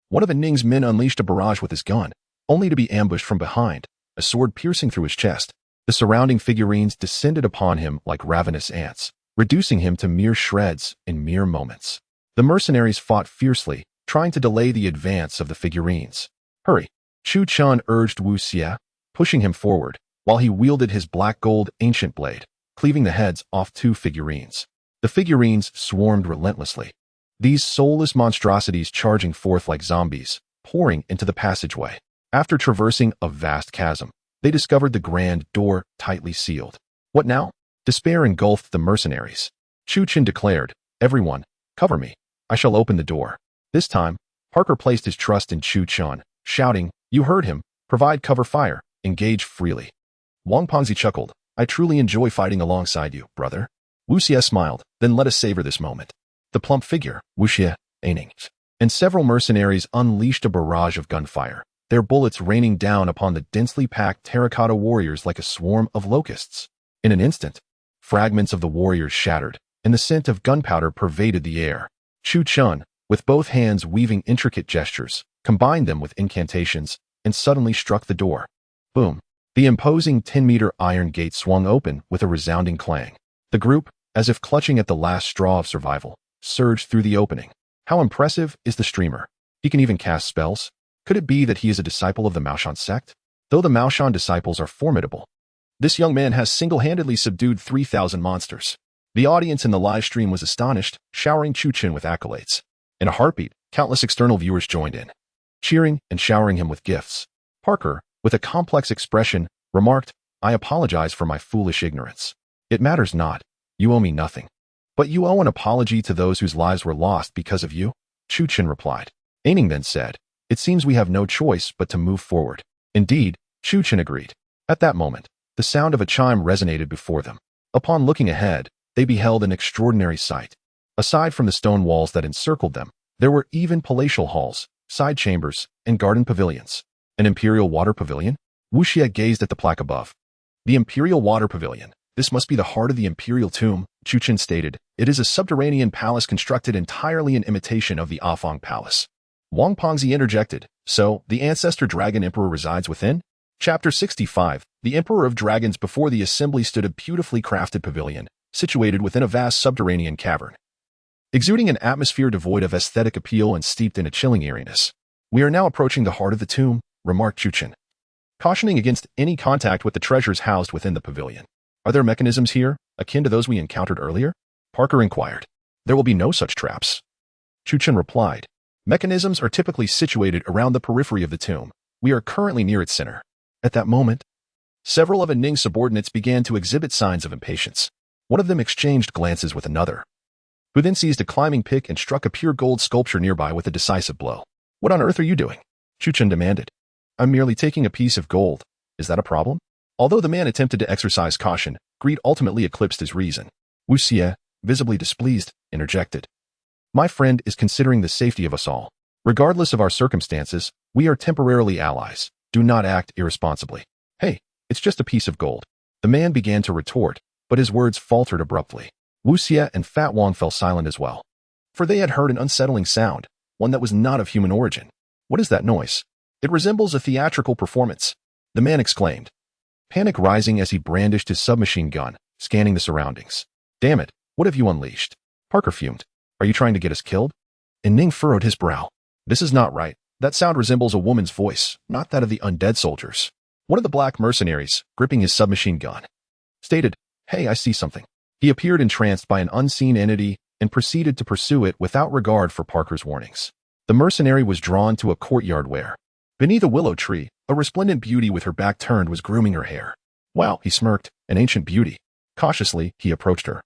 One of Ning's men unleashed a barrage with his gun, only to be ambushed from behind, a sword piercing through his chest. The surrounding figurines descended upon him like ravenous ants, reducing him to mere shreds in mere moments. The mercenaries fought fiercely, trying to delay the advance of the figurines. Hurry, Chu Chen urged Wu Xie, pushing him forward, while he wielded his black gold ancient blade, cleaving the heads off two figurines. The figurines swarmed relentlessly, these soulless monstrosities charging forth like zombies, pouring into the passageway. After traversing a vast chasm, they discovered the grand door tightly sealed. What now? Despair engulfed the mercenaries. Chu Chen declared, everyone, cover me. I shall open the door. This time, Parker placed his trust in Chu Chen, shouting, you heard him, provide cover fire, engage freely. Wang Pengzi chuckled, I truly enjoy fighting alongside you, brother. Wu Xie smiled, then let us savor this moment. The plump figure, Wu Xie, aiming, and several mercenaries unleashed a barrage of gunfire, their bullets raining down upon the densely packed terracotta warriors like a swarm of locusts. In an instant, fragments of the warriors shattered, and the scent of gunpowder pervaded the air. Chu Chen, with both hands weaving intricate gestures, combined them with incantations, and suddenly struck the door. Boom! The imposing 10-meter iron gate swung open with a resounding clang. The group, as if clutching at the last straw of survival, surged through the opening. How impressive is the streamer? He can even cast spells? Could it be that he is a disciple of the Maoshan sect? Though the Maoshan disciples are formidable, this young man has single-handedly subdued 3,000 monsters. The audience in the live stream was astonished, showering Chu-Chen with accolades. In a heartbeat, countless external viewers joined in, cheering and showering him with gifts. Parker, with a complex expression, remarked, "I apologize for my foolish ignorance. It matters not. You owe me nothing. But you owe an apology to those whose lives were lost because of you?" Chu-Chen replied. Aining then said, "It seems we have no choice but to move forward." Indeed, Chu-Chen agreed. At that moment, the sound of a chime resonated before them. Upon looking ahead, they beheld an extraordinary sight. Aside from the stone walls that encircled them, there were even palatial halls, side chambers, and garden pavilions. An imperial water pavilion? Wu Xie gazed at the plaque above. The imperial water pavilion. This must be the heart of the imperial tomb, Chu-Chen stated. It is a subterranean palace constructed entirely in imitation of the Afang Palace. Wang Pengzi interjected, "So, the ancestor dragon emperor resides within?" Chapter 65. The Emperor of Dragons. Before the assembly stood a beautifully crafted pavilion, situated within a vast subterranean cavern, exuding an atmosphere devoid of aesthetic appeal and steeped in a chilling eeriness. "We are now approaching the heart of the tomb," remarked Chu-Chen, cautioning against any contact with the treasures housed within the pavilion. "Are there mechanisms here, akin to those we encountered earlier?" Parker inquired. "There will be no such traps," Chu-Chen replied. "Mechanisms are typically situated around the periphery of the tomb. We are currently near its center." At that moment, several of Ning's subordinates began to exhibit signs of impatience. One of them exchanged glances with another, who then seized a climbing pick and struck a pure gold sculpture nearby with a decisive blow. "What on earth are you doing?" Chu-Chen demanded. "I'm merely taking a piece of gold. Is that a problem?" Although the man attempted to exercise caution, greed ultimately eclipsed his reason. Wu Xie, visibly displeased, interjected. "My friend is considering the safety of us all. Regardless of our circumstances, we are temporarily allies. Do not act irresponsibly." "Hey, it's just a piece of gold." The man began to retort, but his words faltered abruptly. Wu Xie and Fat Wang fell silent as well, for they had heard an unsettling sound, one that was not of human origin. "What is that noise? It resembles a theatrical performance," the man exclaimed, panic rising as he brandished his submachine gun, scanning the surroundings. "Damn it, what have you unleashed?" Parker fumed. "Are you trying to get us killed?" And Ning furrowed his brow. "This is not right. That sound resembles a woman's voice, not that of the undead soldiers." One of the black mercenaries, gripping his submachine gun, stated, "Hey, I see something." He appeared entranced by an unseen entity and proceeded to pursue it without regard for Parker's warnings. The mercenary was drawn to a courtyard where, beneath a willow tree, a resplendent beauty with her back turned was grooming her hair. "Wow," he smirked, "an ancient beauty." Cautiously, he approached her,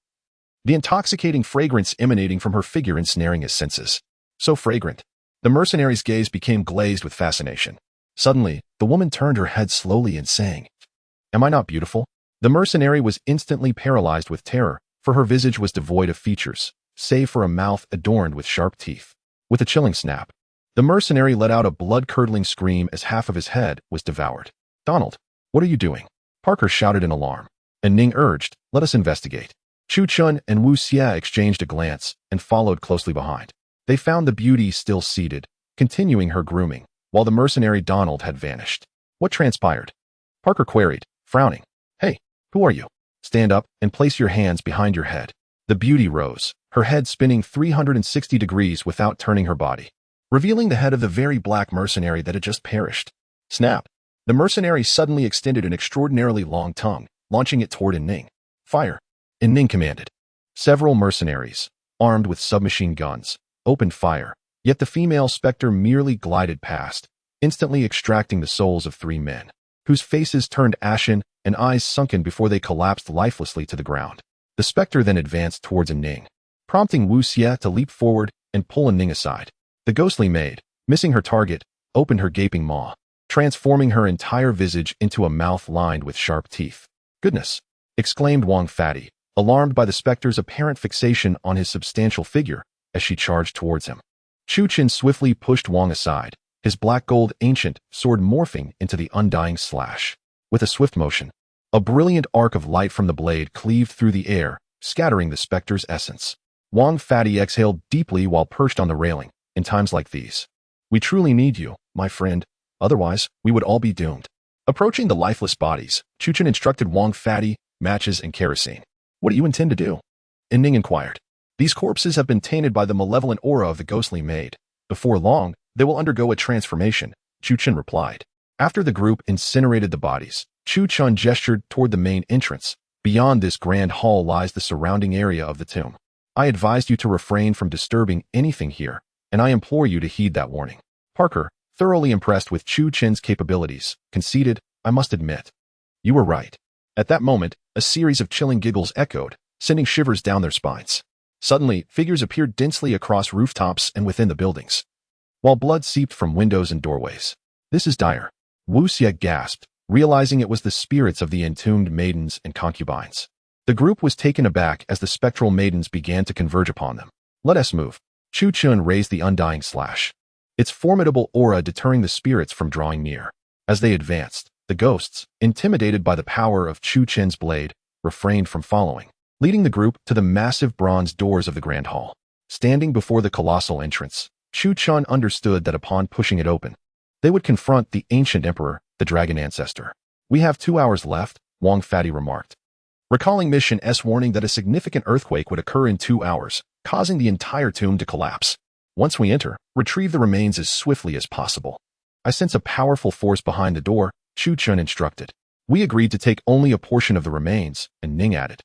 the intoxicating fragrance emanating from her figure ensnaring his senses. So fragrant. The mercenary's gaze became glazed with fascination. Suddenly, the woman turned her head slowly and sang, "Am I not beautiful?" The mercenary was instantly paralyzed with terror, for her visage was devoid of features, save for a mouth adorned with sharp teeth. With a chilling snap, the mercenary let out a blood-curdling scream as half of his head was devoured. "Donald, what are you doing?" Parker shouted in alarm, and Ning urged, "Let us investigate." Chu-Chen and Wu Xie exchanged a glance and followed closely behind. They found the beauty still seated, continuing her grooming, while the mercenary Donald had vanished. "What transpired?" Parker queried, frowning. "Hey, who are you? Stand up and place your hands behind your head." The beauty rose, her head spinning 360 degrees without turning her body, revealing the head of the very black mercenary that had just perished. Snap! The mercenary suddenly extended an extraordinarily long tongue, launching it toward Ning. "Fire!" Ning commanded. Several mercenaries, armed with submachine guns, opened fire, yet the female specter merely glided past, instantly extracting the souls of 3 men, whose faces turned ashen and eyes sunken before they collapsed lifelessly to the ground. The specter then advanced towards Ning, prompting Wu Xie to leap forward and pull Ning aside. The ghostly maid, missing her target, opened her gaping maw, transforming her entire visage into a mouth lined with sharp teeth. "Goodness!" exclaimed Wang Fatty, alarmed by the specter's apparent fixation on his substantial figure as she charged towards him. Chu-Chen swiftly pushed Wang aside, his black gold ancient sword morphing into the undying slash. With a swift motion, a brilliant arc of light from the blade cleaved through the air, scattering the specter's essence. Wang Fatty exhaled deeply while perched on the railing. In times like these, we truly need you, my friend. Otherwise, we would all be doomed. Approaching the lifeless bodies, Chuchen instructed Wang Fatty, matches and kerosene. What do you intend to do? Ning inquired. These corpses have been tainted by the malevolent aura of the ghostly maid. Before long, they will undergo a transformation, Chuchen replied. After the group incinerated the bodies, Chuchen gestured toward the main entrance. Beyond this grand hall lies the surrounding area of the tomb. I advised you to refrain from disturbing anything here, and I implore you to heed that warning. Parker, thoroughly impressed with Chuchen's capabilities, conceded, I must admit. You were right. At that moment, a series of chilling giggles echoed, sending shivers down their spines. Suddenly, figures appeared densely across rooftops and within the buildings, while blood seeped from windows and doorways. This is dire. Wu Xie gasped, realizing it was the spirits of the entombed maidens and concubines. The group was taken aback as the spectral maidens began to converge upon them. Let us move. Chuchen raised the undying slash, its formidable aura deterring the spirits from drawing near. As they advanced, the ghosts, intimidated by the power of Chuchen's blade, refrained from following, leading the group to the massive bronze doors of the grand hall. Standing before the colossal entrance, Chuchen understood that upon pushing it open, they would confront the ancient emperor, the dragon ancestor. We have 2 hours left, Wang Fatty remarked, recalling Mission S warning that a significant earthquake would occur in 2 hours, causing the entire tomb to collapse. Once we enter, retrieve the remains as swiftly as possible. I sense a powerful force behind the door, Chuchen instructed. We agreed to take only a portion of the remains, and Ning added.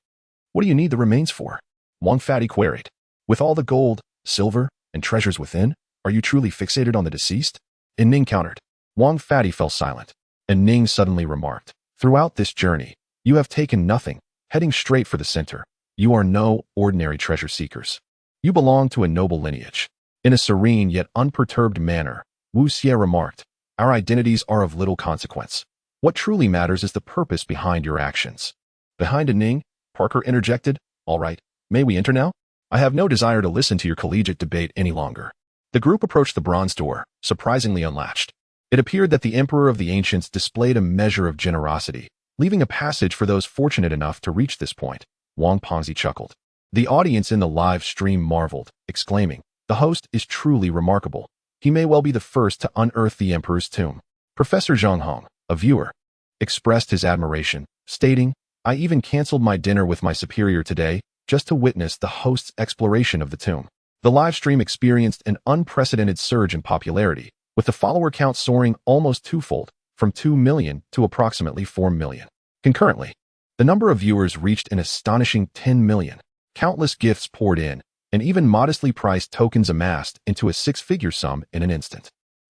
What do you need the remains for? Wang Fatty queried. With all the gold, silver, and treasures within, are you truly fixated on the deceased? And Ning countered. Wang Fatty fell silent, and Ning suddenly remarked, throughout this journey, you have taken nothing, heading straight for the center. You are no ordinary treasure seekers. You belong to a noble lineage. In a serene yet unperturbed manner, Wu Xie remarked, our identities are of little consequence. What truly matters is the purpose behind your actions. Behind a Ning, Parker interjected, all right, may we enter now? I have no desire to listen to your collegiate debate any longer. The group approached the bronze door, surprisingly unlatched. It appeared that the Emperor of the Ancients displayed a measure of generosity, leaving a passage for those fortunate enough to reach this point. Wang Pengzi chuckled. The audience in the live stream marveled, exclaiming, the host is truly remarkable. He may well be the first to unearth the Emperor's tomb. Professor Zhang Huang, a viewer, expressed his admiration, stating, I even canceled my dinner with my superior today just to witness the host's exploration of the tomb. The live stream experienced an unprecedented surge in popularity, with the follower count soaring almost twofold, from 2 million to approximately 4 million. Concurrently, the number of viewers reached an astonishing 10 million. Countless gifts poured in, and even modestly priced tokens amassed into a 6-figure sum in an instant.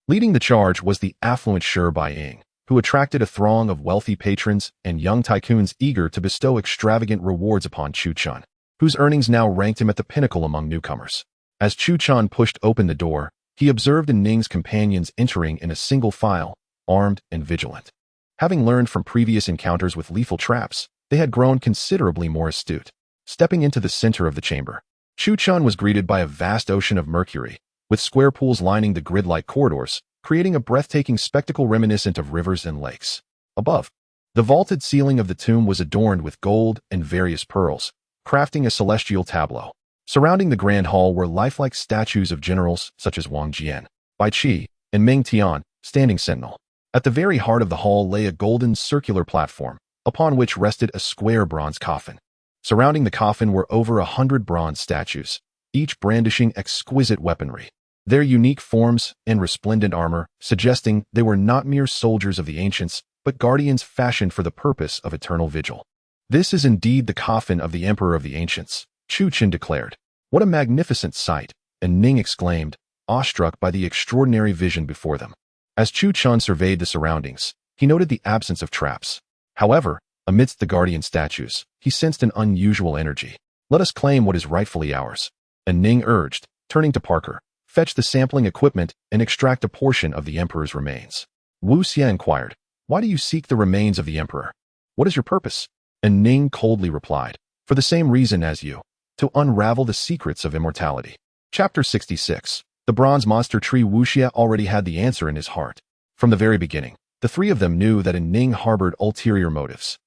Leading the charge was the affluent Bai Ying, who attracted a throng of wealthy patrons and young tycoons eager to bestow extravagant rewards upon Chuchen, whose earnings now ranked him at the pinnacle among newcomers. As Chuchen pushed open the door, he observed Ning's companions entering in a single file, armed and vigilant. Having learned from previous encounters with lethal traps, they had grown considerably more astute. Stepping into the center of the chamber, Chuchen was greeted by a vast ocean of mercury, with square pools lining the grid-like corridors, creating a breathtaking spectacle reminiscent of rivers and lakes. Above, the vaulted ceiling of the tomb was adorned with gold and various pearls, crafting a celestial tableau. Surrounding the grand hall were lifelike statues of generals such as Wang Jian, Bai Qi, and Meng Tian, standing sentinel. At the very heart of the hall lay a golden circular platform, upon which rested a square bronze coffin. Surrounding the coffin were over 100 bronze statues, each brandishing exquisite weaponry, their unique forms and resplendent armor suggesting they were not mere soldiers of the ancients, but guardians fashioned for the purpose of eternal vigil. This is indeed the coffin of the Emperor of the Ancients, Chuchen declared. What a magnificent sight, and Ning exclaimed, awestruck by the extraordinary vision before them. As Chuchen surveyed the surroundings, he noted the absence of traps. However, amidst the guardian statues, he sensed an unusual energy. Let us claim what is rightfully ours. And Ning urged, turning to Parker, fetch the sampling equipment and extract a portion of the Emperor's remains. Wu Xie inquired, why do you seek the remains of the Emperor? What is your purpose? And Ning coldly replied, for the same reason as you, to unravel the secrets of immortality. Chapter 66. The bronze monster tree. Wu Xie already had the answer in his heart. From the very beginning, the three of them knew that Ning harbored ulterior motives.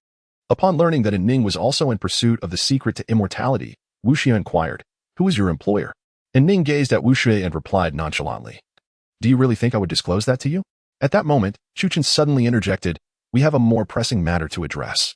Upon learning that Ning was also in pursuit of the secret to immortality, Wu Xie inquired, Who is your employer? And Ning gazed at Wu Xie and replied nonchalantly, do you really think I would disclose that to you? At that moment, Chuchen suddenly interjected, we have a more pressing matter to address.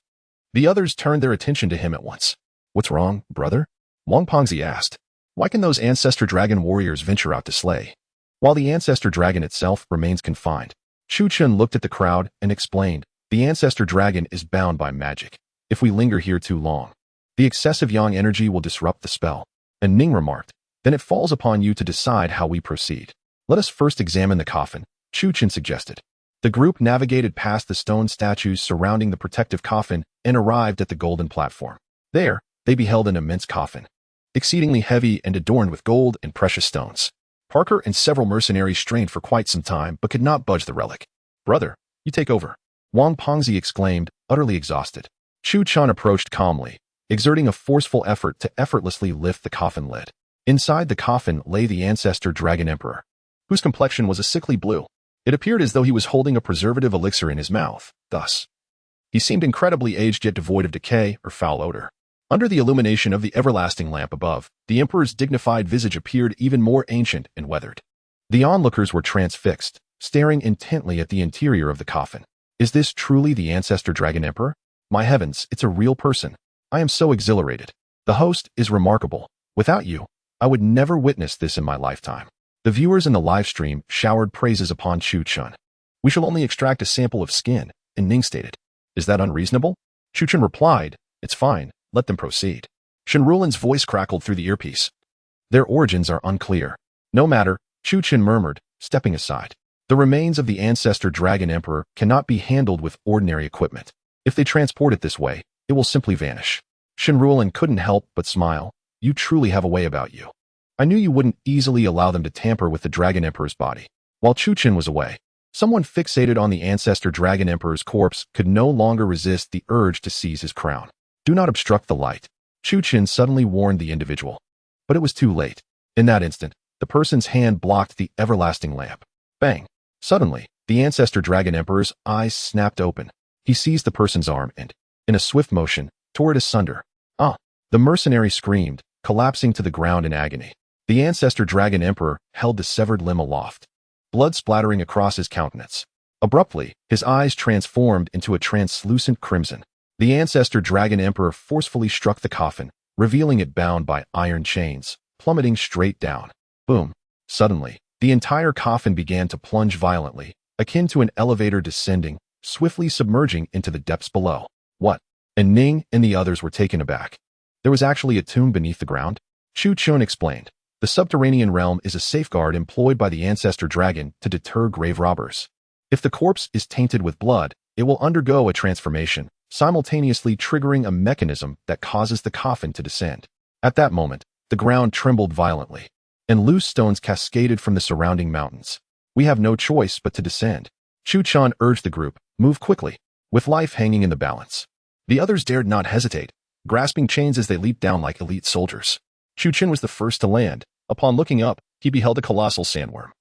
The others turned their attention to him at once. What's wrong, brother? Wang Pengzi asked. Why can those ancestor dragon warriors venture out to slay? While the ancestor dragon itself remains confined, Chuchen looked at the crowd and explained, the ancestor dragon is bound by magic. If we linger here too long, the excessive yang energy will disrupt the spell. And Ning remarked, then it falls upon you to decide how we proceed. Let us first examine the coffin, Chuchen suggested. The group navigated past the stone statues surrounding the protective coffin and arrived at the golden platform. There, they beheld an immense coffin, exceedingly heavy and adorned with gold and precious stones. Parker and several mercenaries strained for quite some time but could not budge the relic. Brother, you take over, Wang Pengzi exclaimed, utterly exhausted. Chuchen approached calmly, exerting a forceful effort to effortlessly lift the coffin lid. Inside the coffin lay the ancestor dragon emperor, whose complexion was a sickly blue. It appeared as though he was holding a preservative elixir in his mouth. Thus, he seemed incredibly aged yet devoid of decay or foul odor. Under the illumination of the everlasting lamp above, the emperor's dignified visage appeared even more ancient and weathered. The onlookers were transfixed, staring intently at the interior of the coffin. Is this truly the ancestor dragon emperor? My heavens, it's a real person. I am so exhilarated. The host is remarkable. Without you, I would never witness this in my lifetime. The viewers in the live stream showered praises upon Chuchen. We shall only extract a sample of skin, and Ning stated. Is that unreasonable? Chuchen replied, it's fine, let them proceed. Shenrulin's voice crackled through the earpiece. Their origins are unclear. No matter, Chuchen murmured, stepping aside. The remains of the ancestor dragon emperor cannot be handled with ordinary equipment. If they transport it this way, it will simply vanish. Shenrulin couldn't help but smile. You truly have a way about you. I knew you wouldn't easily allow them to tamper with the Dragon Emperor's body. While Chuchen was away, someone fixated on the ancestor Dragon Emperor's corpse could no longer resist the urge to seize his crown. Do not obstruct the light, Chuchen suddenly warned the individual. But it was too late. In that instant, the person's hand blocked the everlasting lamp. Bang! Suddenly, the ancestor Dragon Emperor's eyes snapped open. He seized the person's arm and, in a swift motion, tore it asunder. Ah! The mercenary screamed, collapsing to the ground in agony. The ancestor Dragon Emperor held the severed limb aloft, blood splattering across his countenance. Abruptly, his eyes transformed into a translucent crimson. The ancestor Dragon Emperor forcefully struck the coffin, revealing it bound by iron chains, plummeting straight down. Boom! Suddenly, the entire coffin began to plunge violently, akin to an elevator descending, swiftly submerging into the depths below. What? And Ning and the others were taken aback. There was actually a tomb beneath the ground? Chuchen explained. The subterranean realm is a safeguard employed by the ancestor dragon to deter grave robbers. If the corpse is tainted with blood, it will undergo a transformation, simultaneously triggering a mechanism that causes the coffin to descend. At that moment, the ground trembled violently, and loose stones cascaded from the surrounding mountains. We have no choice but to descend. Chuchen urged the group, move quickly, with life hanging in the balance. The others dared not hesitate, grasping chains as they leaped down like elite soldiers. Chuchen was the first to land. Upon looking up, he beheld a colossal sandworm,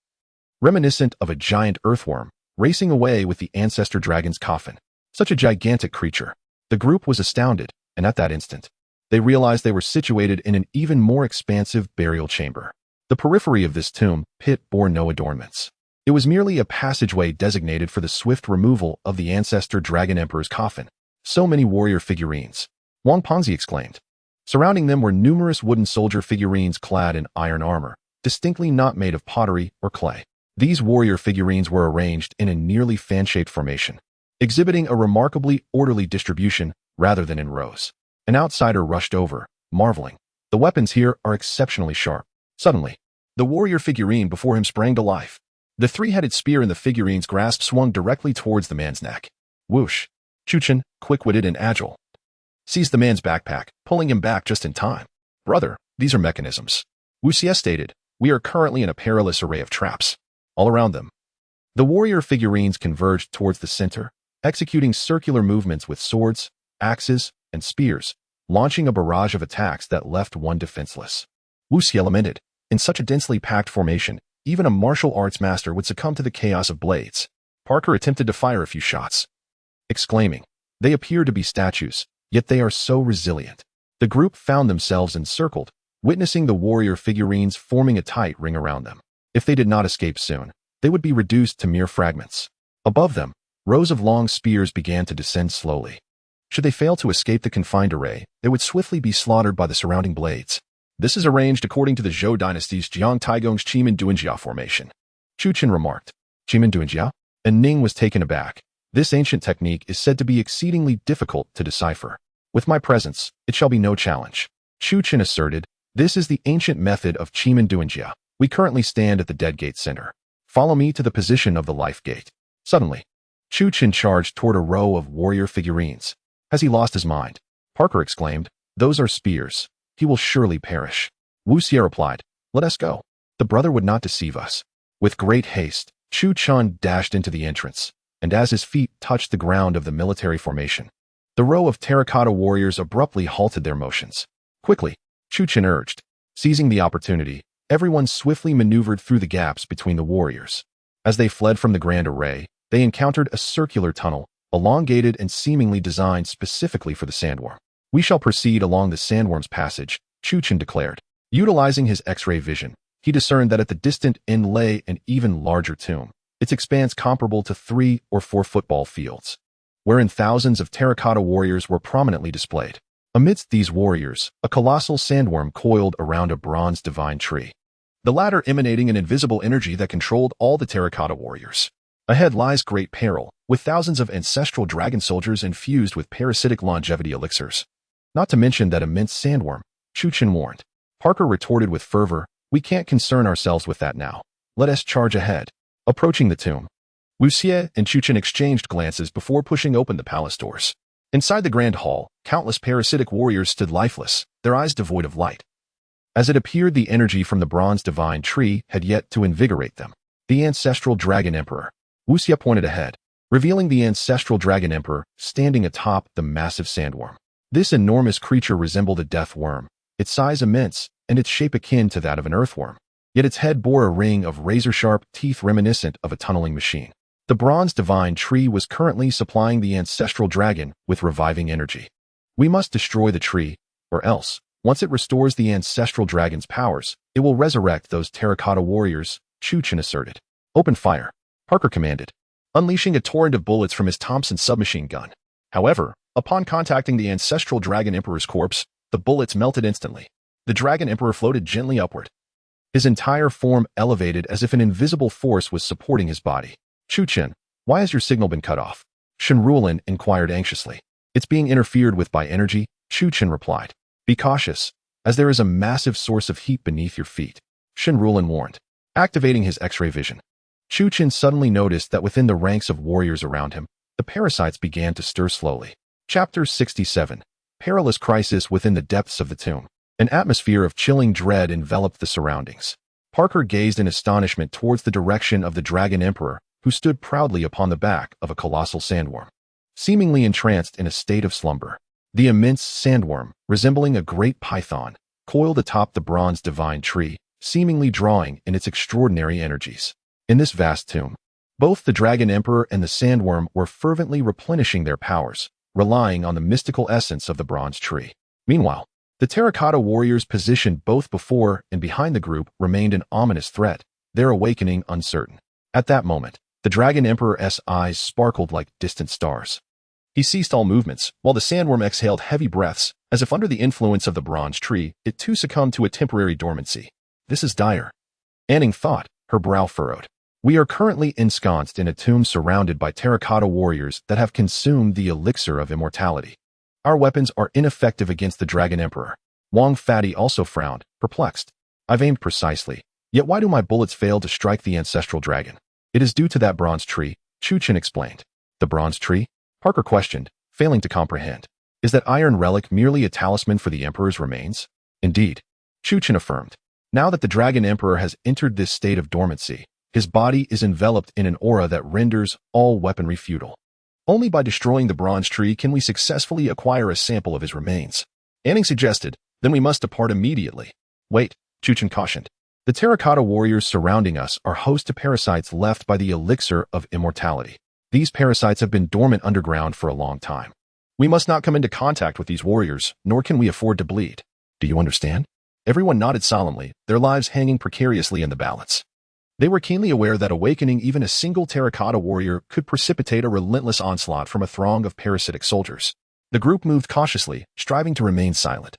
reminiscent of a giant earthworm, racing away with the ancestor dragon's coffin. Such a gigantic creature. The group was astounded, and at that instant, they realized they were situated in an even more expansive burial chamber. The periphery of this tomb pit bore no adornments. It was merely a passageway designated for the swift removal of the ancestor Dragon Emperor's coffin. So many warrior figurines, Wang Pengzi exclaimed. Surrounding them were numerous wooden soldier figurines clad in iron armor, distinctly not made of pottery or clay. These warrior figurines were arranged in a nearly fan-shaped formation, exhibiting a remarkably orderly distribution rather than in rows. An outsider rushed over, marveling. The weapons here are exceptionally sharp. Suddenly, the warrior figurine before him sprang to life. The three-headed spear in the figurine's grasp swung directly towards the man's neck. Whoosh! Chuchen, quick-witted and agile, seized the man's backpack, pulling him back just in time. Brother, these are mechanisms. Wu Xie stated, we are currently in a perilous array of traps. All around them, the warrior figurines converged towards the center, executing circular movements with swords, axes, and spears, launching a barrage of attacks that left one defenseless. Wu Xie lamented, in such a densely packed formation, even a martial arts master would succumb to the chaos of blades. Parker attempted to fire a few shots, exclaiming, they appear to be statues, yet they are so resilient. The group found themselves encircled, witnessing the warrior figurines forming a tight ring around them. If they did not escape soon, they would be reduced to mere fragments. Above them, rows of long spears began to descend slowly. Should they fail to escape the confined array, they would swiftly be slaughtered by the surrounding blades. This is arranged according to the Zhou dynasty's Jiang Taigong's Qimeng Duanjia formation. Chu Qin remarked. Qimeng Duanjia? And Ning was taken aback. This ancient technique is said to be exceedingly difficult to decipher. With my presence, it shall be no challenge. Chu Qin asserted. This is the ancient method of Qimeng Duanjia. We currently stand at the Dead Gate Center. Follow me to the position of the Life Gate. Suddenly, Chu Qin charged toward a row of warrior figurines. Has he lost his mind? Parker exclaimed. Those are spears. He will surely perish. Wu Xie replied. Let us go. The brother would not deceive us. With great haste, Chu Qin dashed into the entrance, and as his feet touched the ground of the military formation, the row of terracotta warriors abruptly halted their motions. Quickly, Chu Qin urged. Seizing the opportunity, everyone swiftly maneuvered through the gaps between the warriors. As they fled from the grand array, they encountered a circular tunnel, elongated and seemingly designed specifically for the sandworm. We shall proceed along the sandworm's passage, Chu Qin declared. Utilizing his X-ray vision, he discerned that at the distant end lay an even larger tomb, its expanse comparable to 3 or 4 football fields, wherein thousands of terracotta warriors were prominently displayed. Amidst these warriors, a colossal sandworm coiled around a bronze divine tree, the latter emanating an invisible energy that controlled all the terracotta warriors. Ahead lies great peril, with thousands of ancestral dragon soldiers infused with parasitic longevity elixirs. Not to mention that immense sandworm, Chu Qin warned. Parker retorted with fervor, we can't concern ourselves with that now. Let us charge ahead. Approaching the tomb, Wu Xie and Chu Qin exchanged glances before pushing open the palace doors. Inside the grand hall, countless parasitic warriors stood lifeless, their eyes devoid of light. As it appeared the energy from the bronze divine tree had yet to invigorate them. The ancestral dragon emperor. Wu Xie pointed ahead, revealing the ancestral dragon emperor standing atop the massive sandworm. This enormous creature resembled a death worm, its size immense and its shape akin to that of an earthworm. Yet its head bore a ring of razor-sharp teeth reminiscent of a tunneling machine. The bronze divine tree was currently supplying the ancestral dragon with reviving energy. We must destroy the tree, or else, once it restores the ancestral dragon's powers, it will resurrect those terracotta warriors, Chu Qin asserted. Open fire, Parker commanded, unleashing a torrent of bullets from his Thompson submachine gun. However, upon contacting the ancestral dragon emperor's corpse, the bullets melted instantly. The dragon emperor floated gently upward. His entire form elevated as if an invisible force was supporting his body. Chu Qin, why has your signal been cut off? Shenrulan inquired anxiously. It's being interfered with by energy, Chu Qin replied. Be cautious, as there is a massive source of heat beneath your feet, Shenrulan warned. Activating his X-ray vision, Chu Qin suddenly noticed that within the ranks of warriors around him, the parasites began to stir slowly. Chapter 67. Perilous Crisis Within the Depths of the Tomb. An atmosphere of chilling dread enveloped the surroundings. Parker gazed in astonishment towards the direction of the Dragon Emperor, who stood proudly upon the back of a colossal sandworm, seemingly entranced in a state of slumber. The immense sandworm, resembling a great python, coiled atop the bronze divine tree, seemingly drawing in its extraordinary energies. In this vast tomb, both the Dragon Emperor and the sandworm were fervently replenishing their powers, relying on the mystical essence of the bronze tree. Meanwhile, the terracotta warriors positioned both before and behind the group remained an ominous threat, their awakening uncertain. At that moment, the Dragon Emperor's eyes sparkled like distant stars. He ceased all movements, while the sandworm exhaled heavy breaths, as if under the influence of the bronze tree, it too succumbed to a temporary dormancy. This is dire. Anning thought, her brow furrowed. We are currently ensconced in a tomb surrounded by terracotta warriors that have consumed the elixir of immortality. Our weapons are ineffective against the Dragon Emperor. Wang Fatty also frowned, perplexed. I've aimed precisely, yet why do my bullets fail to strike the ancestral dragon? It is due to that bronze tree, Chu Qin explained. The bronze tree? Parker questioned, failing to comprehend. Is that iron relic merely a talisman for the Emperor's remains? Indeed, Chu Qin affirmed. Now that the Dragon Emperor has entered this state of dormancy, his body is enveloped in an aura that renders all weaponry futile. Only by destroying the bronze tree can we successfully acquire a sample of his remains. Anning suggested, then we must depart immediately. Wait, Chu Qin cautioned. The terracotta warriors surrounding us are host to parasites left by the elixir of immortality. These parasites have been dormant underground for a long time. We must not come into contact with these warriors, nor can we afford to bleed. Do you understand? Everyone nodded solemnly, their lives hanging precariously in the balance. They were keenly aware that awakening even a single terracotta warrior could precipitate a relentless onslaught from a throng of parasitic soldiers. The group moved cautiously, striving to remain silent.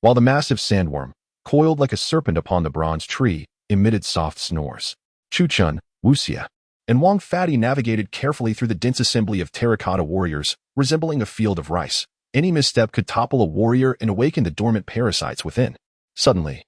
While the massive sandworm, coiled like a serpent upon the bronze tree, emitted soft snores. Chu Chun, Wu Xie, and Wang Fati navigated carefully through the dense assembly of terracotta warriors, resembling a field of rice. Any misstep could topple a warrior and awaken the dormant parasites within. Suddenly,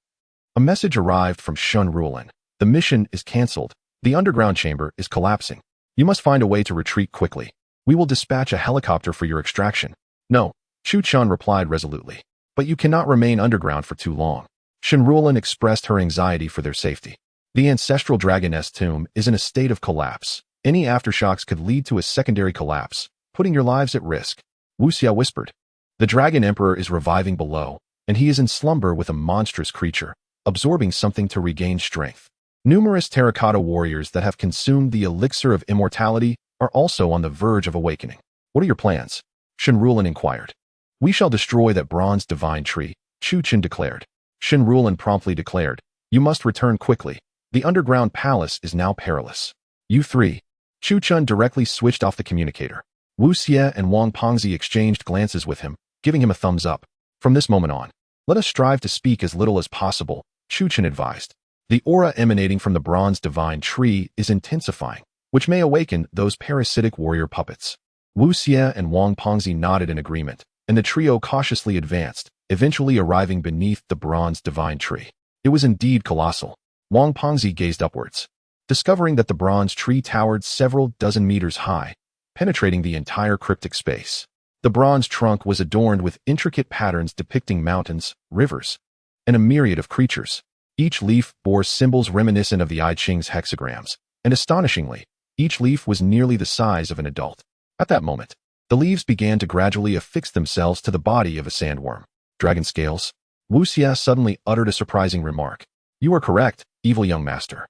a message arrived from Shun Rulan. The mission is cancelled. The underground chamber is collapsing. You must find a way to retreat quickly. We will dispatch a helicopter for your extraction. No, Chu Chun replied resolutely. But you cannot remain underground for too long. Shun Rulan expressed her anxiety for their safety. The ancestral dragoness tomb is in a state of collapse. Any aftershocks could lead to a secondary collapse, putting your lives at risk. Wu Xie whispered. The Dragon Emperor is reviving below, and he is in slumber with a monstrous creature, absorbing something to regain strength. Numerous terracotta warriors that have consumed the elixir of immortality are also on the verge of awakening. What are your plans? Shun Rulan inquired. We shall destroy that bronze divine tree, Chu Chen declared. Shun Rulan promptly declared, you must return quickly. The underground palace is now perilous. You three. Chu Chun directly switched off the communicator. Wu Xie and Wang Pengzi exchanged glances with him, giving him a thumbs up. From this moment on, let us strive to speak as little as possible, Chu Chun advised. The aura emanating from the bronze divine tree is intensifying, which may awaken those parasitic warrior puppets. Wu Xie and Wang Pengzi nodded in agreement, and the trio cautiously advanced, eventually arriving beneath the bronze divine tree. It was indeed colossal. Wang Pengzi gazed upwards, discovering that the bronze tree towered several dozen meters high, penetrating the entire cryptic space. The bronze trunk was adorned with intricate patterns depicting mountains, rivers, and a myriad of creatures. Each leaf bore symbols reminiscent of the I Ching's hexagrams, and astonishingly, each leaf was nearly the size of an adult. At that moment, the leaves began to gradually affix themselves to the body of a sandworm. Dragon scales? Wu Xie suddenly uttered a surprising remark. You are correct, evil young master.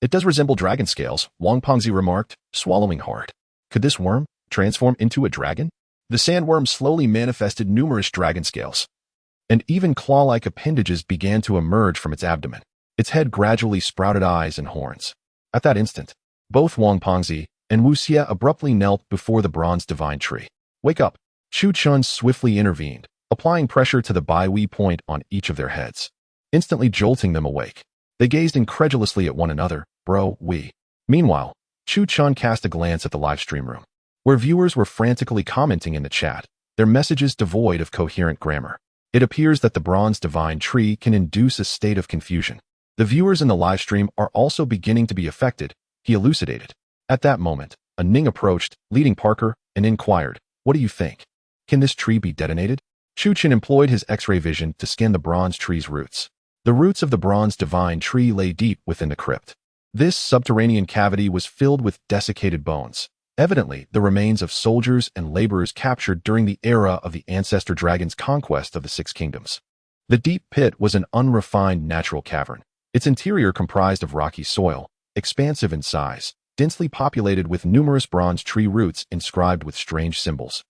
It does resemble dragon scales, Wang Pengzi remarked, swallowing hard. Could this worm transform into a dragon? The sandworm slowly manifested numerous dragon scales, and even claw-like appendages began to emerge from its abdomen. Its head gradually sprouted eyes and horns. At that instant, both Wang Pengzi and Wu Xie abruptly knelt before the bronze divine tree. Wake up! Chu Chun swiftly intervened, applying pressure to the Bai point on each of their heads, instantly jolting them awake. They gazed incredulously at one another. Bro, we. Meanwhile, Chu Chun cast a glance at the livestream room, where viewers were frantically commenting in the chat, their messages devoid of coherent grammar. It appears that the bronze divine tree can induce a state of confusion. The viewers in the livestream are also beginning to be affected, he elucidated. At that moment, a Ning approached, leading Parker, and inquired, what do you think? Can this tree be detonated? Chu Chen employed his X-ray vision to scan the bronze tree's roots. The roots of the bronze divine tree lay deep within the crypt. This subterranean cavity was filled with desiccated bones, evidently the remains of soldiers and laborers captured during the era of the ancestor dragon's conquest of the Six Kingdoms. The deep pit was an unrefined natural cavern. Its interior comprised of rocky soil, expansive in size, densely populated with numerous bronze tree roots inscribed with strange symbols.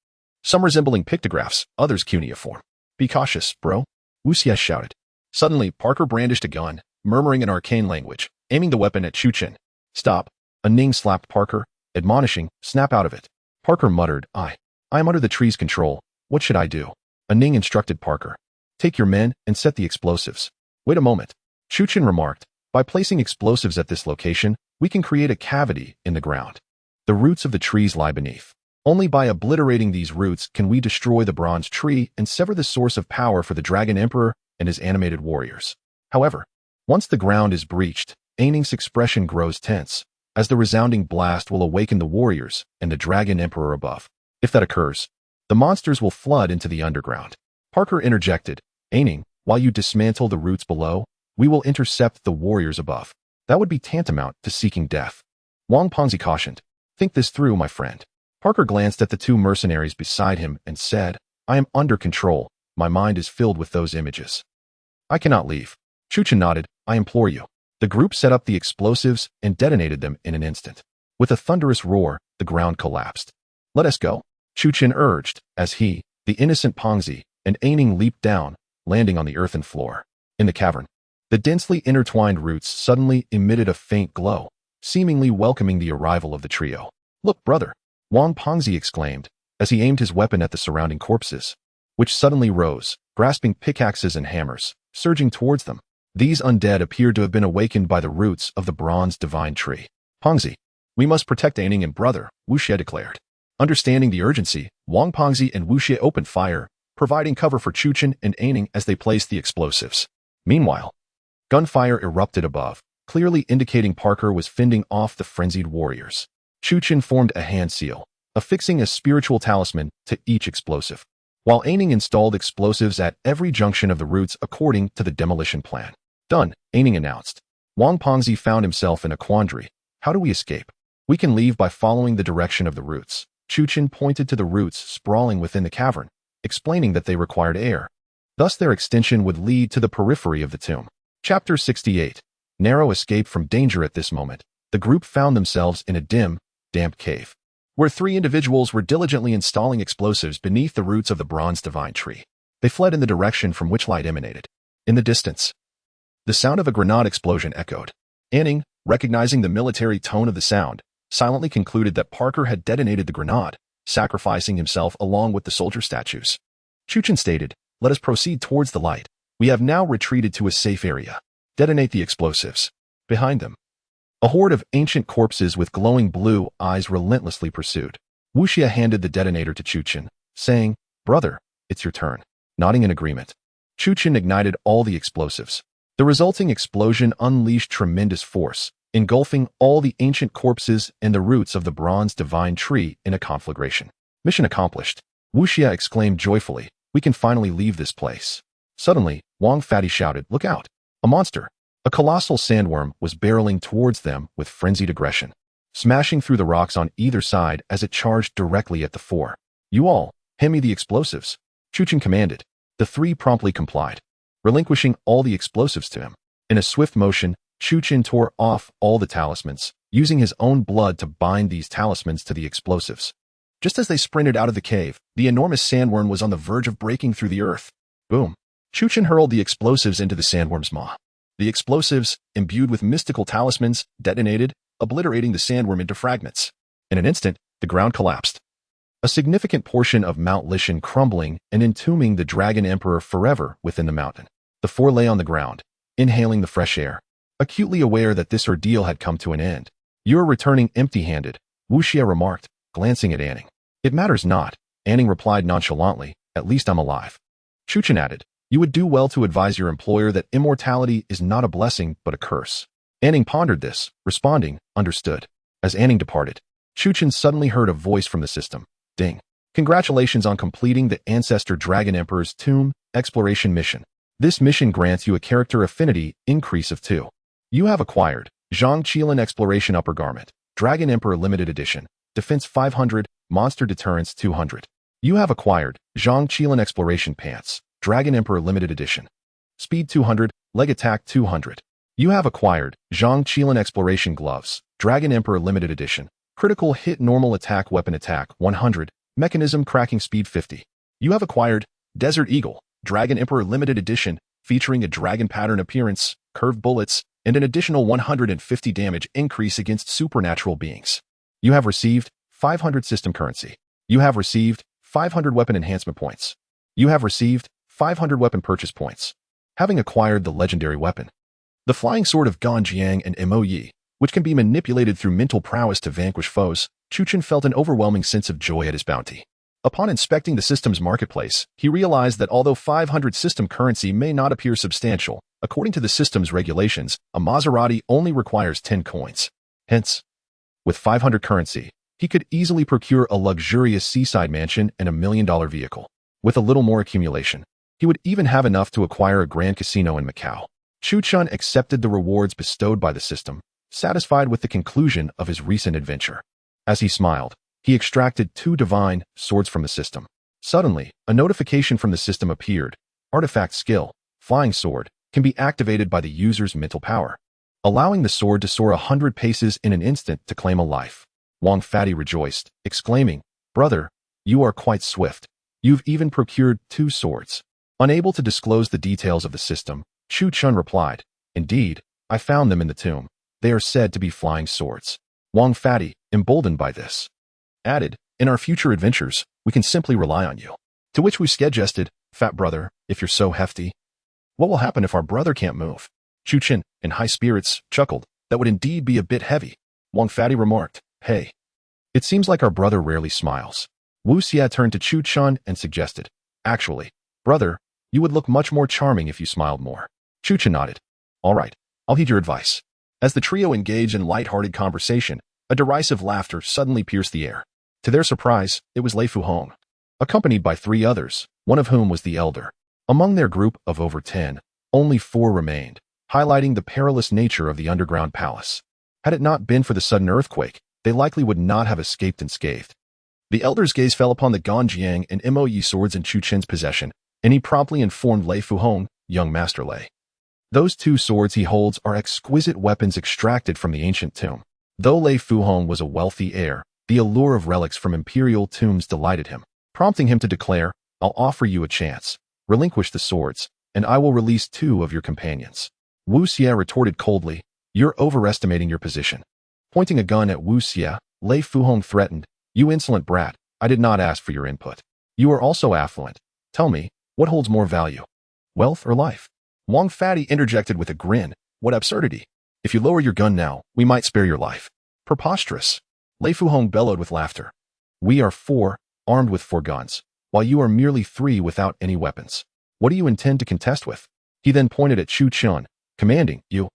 Some resembling pictographs, others cuneiform. Be cautious, bro, Wu Xie shouted. Suddenly, Parker brandished a gun, murmuring in arcane language, aiming the weapon at Chu Chen. Stop. A Ning slapped Parker, admonishing, snap out of it. Parker muttered, I am under the tree's control. What should I do? A Ning instructed Parker. Take your men and set the explosives. Wait a moment. Chu Chen remarked, by placing explosives at this location, we can create a cavity in the ground. The roots of the trees lie beneath. Only by obliterating these roots can we destroy the bronze tree and sever the source of power for the Dragon Emperor and his animated warriors. However, once the ground is breached, Aining's expression grows tense, as the resounding blast will awaken the warriors and the Dragon Emperor above. If that occurs, the monsters will flood into the underground. Parker interjected, Aining, while you dismantle the roots below, we will intercept the warriors above. That would be tantamount to seeking death. Wang Pengzi cautioned, think this through, my friend. Parker glanced at the two mercenaries beside him and said, I am under control. My mind is filled with those images. I cannot leave. Chu Chen nodded, I implore you. The group set up the explosives and detonated them in an instant. With a thunderous roar, the ground collapsed. Let us go, Chu Chen urged, as he, the innocent Pengzi, and Aining leaped down, landing on the earthen floor. In the cavern, the densely intertwined roots suddenly emitted a faint glow, seemingly welcoming the arrival of the trio. "Look, brother!" Wang Pengzi exclaimed, as he aimed his weapon at the surrounding corpses, which suddenly rose, grasping pickaxes and hammers, surging towards them. These undead appeared to have been awakened by the roots of the bronze divine tree. "Pengzi, we must protect Aining and brother," Wu Xie declared. Understanding the urgency, Wang Pengzi and Wu Xie opened fire, providing cover for Chuchen and Aining as they placed the explosives. Meanwhile, gunfire erupted above, clearly indicating Parker was fending off the frenzied warriors. Chuchen formed a hand seal, affixing a spiritual talisman to each explosive, while Aining installed explosives at every junction of the roots according to the demolition plan. "Done," Aining announced. Wang Pengzi found himself in a quandary. "How do we escape?" "We can leave by following the direction of the roots." Chuchen pointed to the roots sprawling within the cavern, explaining that they required air. Thus their extension would lead to the periphery of the tomb. Chapter 68. Narrow escape from danger. At this moment, the group found themselves in a dim, damp cave, where three individuals were diligently installing explosives beneath the roots of the bronze divine tree. They fled in the direction from which light emanated. In the distance, the sound of a grenade explosion echoed. Aining, recognizing the military tone of the sound, silently concluded that Parker had detonated the grenade, sacrificing himself along with the soldier statues. Chuchen stated, "Let us proceed towards the light. We have now retreated to a safe area. Detonate the explosives." Behind them, a horde of ancient corpses with glowing blue eyes relentlessly pursued. Wu Xie handed the detonator to Chuchen, saying, "Brother, it's your turn." Nodding in agreement, Chuchen ignited all the explosives. The resulting explosion unleashed tremendous force, engulfing all the ancient corpses and the roots of the bronze divine tree in a conflagration. "Mission accomplished," Wu Xie exclaimed joyfully. "We can finally leave this place." Suddenly, Wang Fatty shouted, "Look out! A monster!" A colossal sandworm was barreling towards them with frenzied aggression, smashing through the rocks on either side as it charged directly at the four. "You all, hand me the explosives," Chuchen commanded. The three promptly complied, relinquishing all the explosives to him. In a swift motion, Chuchen tore off all the talismans, using his own blood to bind these talismans to the explosives. Just as they sprinted out of the cave, the enormous sandworm was on the verge of breaking through the earth. Boom! Chuchen hurled the explosives into the sandworm's maw. The explosives, imbued with mystical talismans, detonated, obliterating the sandworm into fragments. In an instant, the ground collapsed, a significant portion of Mount Lishan crumbling and entombing the Dragon Emperor forever within the mountain. The four lay on the ground, inhaling the fresh air, acutely aware that this ordeal had come to an end. "You're returning empty-handed," Wu Xie remarked, glancing at Aining. "It matters not," Aining replied nonchalantly. "At least I'm alive." Chuchen added, "You would do well to advise your employer that immortality is not a blessing but a curse." Aining pondered this, responding, "Understood." As Aining departed, Chuchen suddenly heard a voice from the system. "Ding. Congratulations on completing the Ancestor Dragon Emperor's Tomb Exploration Mission. This mission grants you a character affinity increase of 2. You have acquired Zhang Qiling Exploration Upper Garment, Dragon Emperor Limited Edition, Defense 500, Monster Deterrence 200. You have acquired Zhang Qiling Exploration Pants, Dragon Emperor Limited Edition, Speed 200, Leg Attack 200. You have acquired Zhang Qiling Exploration Gloves, Dragon Emperor Limited Edition, Critical Hit Normal Attack Weapon Attack 100, Mechanism Cracking Speed 50. You have acquired Desert Eagle, Dragon Emperor Limited Edition, featuring a dragon pattern appearance, curved bullets, and an additional 150 damage increase against supernatural beings. You have received 500 system currency. You have received 500 weapon enhancement points. You have received 500 weapon purchase points. Having acquired the legendary weapon, the Flying Sword of Ganjiang and Mo Yi, which can be manipulated through mental prowess to vanquish foes, Chuchen felt an overwhelming sense of joy at his bounty. Upon inspecting the system's marketplace, he realized that although 500 system currency may not appear substantial, according to the system's regulations, a Maserati only requires 10 coins. Hence, with 500 currency, he could easily procure a luxurious seaside mansion and $1 million vehicle. With a little more accumulation, he would even have enough to acquire a grand casino in Macau. Chuchen accepted the rewards bestowed by the system, satisfied with the conclusion of his recent adventure. As he smiled, he extracted 2 divine swords from the system. Suddenly, a notification from the system appeared. Artifact skill, Flying Sword, can be activated by the user's mental power, allowing the sword to soar 100 paces in an instant to claim a life. Wang Fatty rejoiced, exclaiming, "Brother, you are quite swift. You've even procured 2 swords." Unable to disclose the details of the system, Chu Chun replied, "Indeed, I found them in the tomb. They are said to be flying swords." Wang Fatty, emboldened by this, added, "In our future adventures, we can simply rely on you." To which Wu Xie jested, "Fat brother, if you're so hefty, what will happen if our brother can't move?" Chu Chun, in high spirits, chuckled, "That would indeed be a bit heavy." Wang Fatty remarked, "Hey, it seems like our brother rarely smiles." Wu Xie turned to Chu Chun and suggested, "Actually, brother, you would look much more charming if you smiled more." Chu Chun nodded. "All right, I'll heed your advice." As the trio engaged in light-hearted conversation, a derisive laughter suddenly pierced the air. To their surprise, it was Lei Fuhong, accompanied by 3 others, one of whom was the elder. Among their group of over 10, only 4 remained, highlighting the perilous nature of the underground palace. Had it not been for the sudden earthquake, they likely would not have escaped unscathed. The elder's gaze fell upon the Ganjiang and Moyi swords in Chu Chen's possession, and he promptly informed Lei Fuhong, "Young Master Lei, those 2 swords he holds are exquisite weapons extracted from the ancient tomb." Though Lei Fuhong was a wealthy heir, the allure of relics from imperial tombs delighted him, prompting him to declare, "I'll offer you a chance. Relinquish the swords, and I will release 2 of your companions." Wu Xie retorted coldly, "You're overestimating your position." Pointing a gun at Wu Xie, Lei Fuhong threatened, "You insolent brat, I did not ask for your input. You are also affluent. Tell me, what holds more value, wealth or life?" Wang Fatty interjected with a grin, "What absurdity. If you lower your gun now, we might spare your life." "Preposterous." Lei Fuhong bellowed with laughter. "We are 4, armed with 4 guns, while you are merely 3 without any weapons. What do you intend to contest with?" He then pointed at Chu Chun, commanding, "You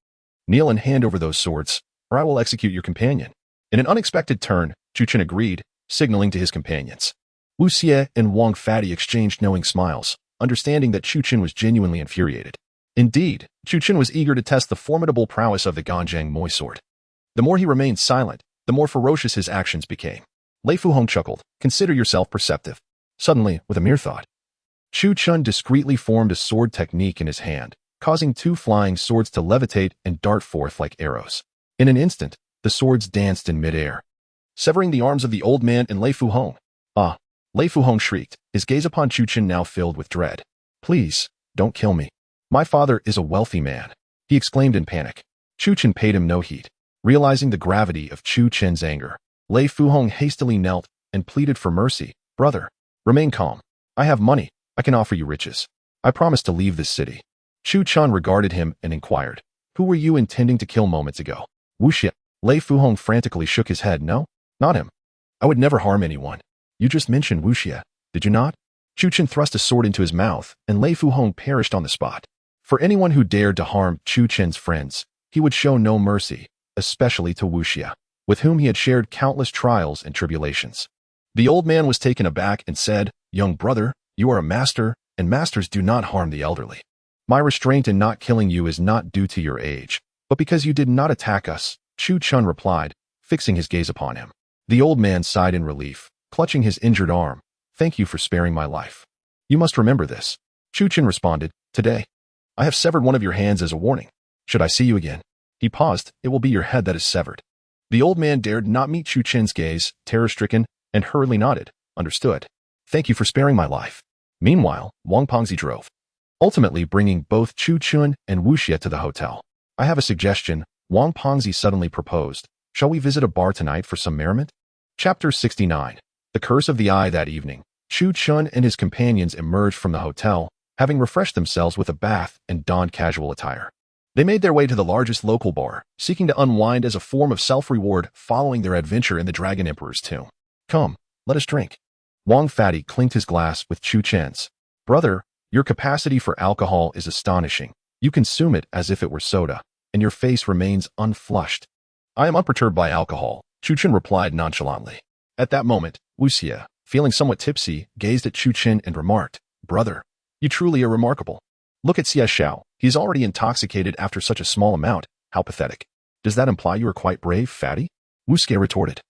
kneel and hand over those swords, or I will execute your companion." In an unexpected turn, Chu Chun agreed, signaling to his companions. Wu Xie and Wang Fatty exchanged knowing smiles, understanding that Chu Chun was genuinely infuriated. Indeed, Chu Chun was eager to test the formidable prowess of the Ganjiang Moi sword. The more he remained silent, the more ferocious his actions became. Lei Fuhong chuckled, "Consider yourself perceptive." Suddenly, with a mere thought, Chu Chun discreetly formed a sword technique in his hand, causing 2 flying swords to levitate and dart forth like arrows. In an instant, the swords danced in midair, severing the arms of the old man and Lei Fuhong. "Ah!" Lei Fuhong shrieked, his gaze upon Chu Chun now filled with dread. "Please, don't kill me. My father is a wealthy man," he exclaimed in panic. Chu Chun paid him no heed. Realizing the gravity of Chu Chen's anger, Lei Fuhong hastily knelt and pleaded for mercy. "Brother, remain calm. I have money. I can offer you riches. I promise to leave this city." Chu Chun regarded him and inquired, "Who were you intending to kill moments ago?" "Wu Xie." Lei Fuhong frantically shook his head. "No, not him. I would never harm anyone." "You just mentioned Wu Xie, did you not?" Chu Chun thrust a sword into his mouth, and Lei Fuhong perished on the spot. For anyone who dared to harm Chu Chen's friends, he would show no mercy, especially to Wu Xie, with whom he had shared countless trials and tribulations. The old man was taken aback and said, "Young brother, you are a master, and masters do not harm the elderly. My restraint in not killing you is not due to your age, but because you did not attack us," Chu Chun replied, fixing his gaze upon him. The old man sighed in relief, clutching his injured arm. "Thank you for sparing my life. You must remember this." Chu Chun responded, "Today, I have severed one of your hands as a warning. Should I see you again," he paused, "it will be your head that is severed." The old man dared not meet Chu Chen's gaze, terror-stricken, and hurriedly nodded, "Understood. Thank you for sparing my life." Meanwhile, Wang Pengzi drove, ultimately bringing both Chu Chun and Wu Xie to the hotel. "I have a suggestion," Wang Pengzi suddenly proposed. "Shall we visit a bar tonight for some merriment?" Chapter 69. The Curse of the Eye. That evening, Chu Chun and his companions emerged from the hotel, having refreshed themselves with a bath and donned casual attire. They made their way to the largest local bar, seeking to unwind as a form of self-reward following their adventure in the Dragon Emperor's tomb. "Come, let us drink." Wang Fatty clinked his glass with Chu Chen's. "Brother, your capacity for alcohol is astonishing. You consume it as if it were soda, and your face remains unflushed." "I am unperturbed by alcohol," Chu Chun replied nonchalantly. At that moment, Wu Xie, feeling somewhat tipsy, gazed at Chu Chun and remarked, "Brother, you truly are remarkable. Look at Xie Xiao. He is already intoxicated after such a small amount. How pathetic. Does that imply you are quite brave, Fatty?" Wu Xie retorted.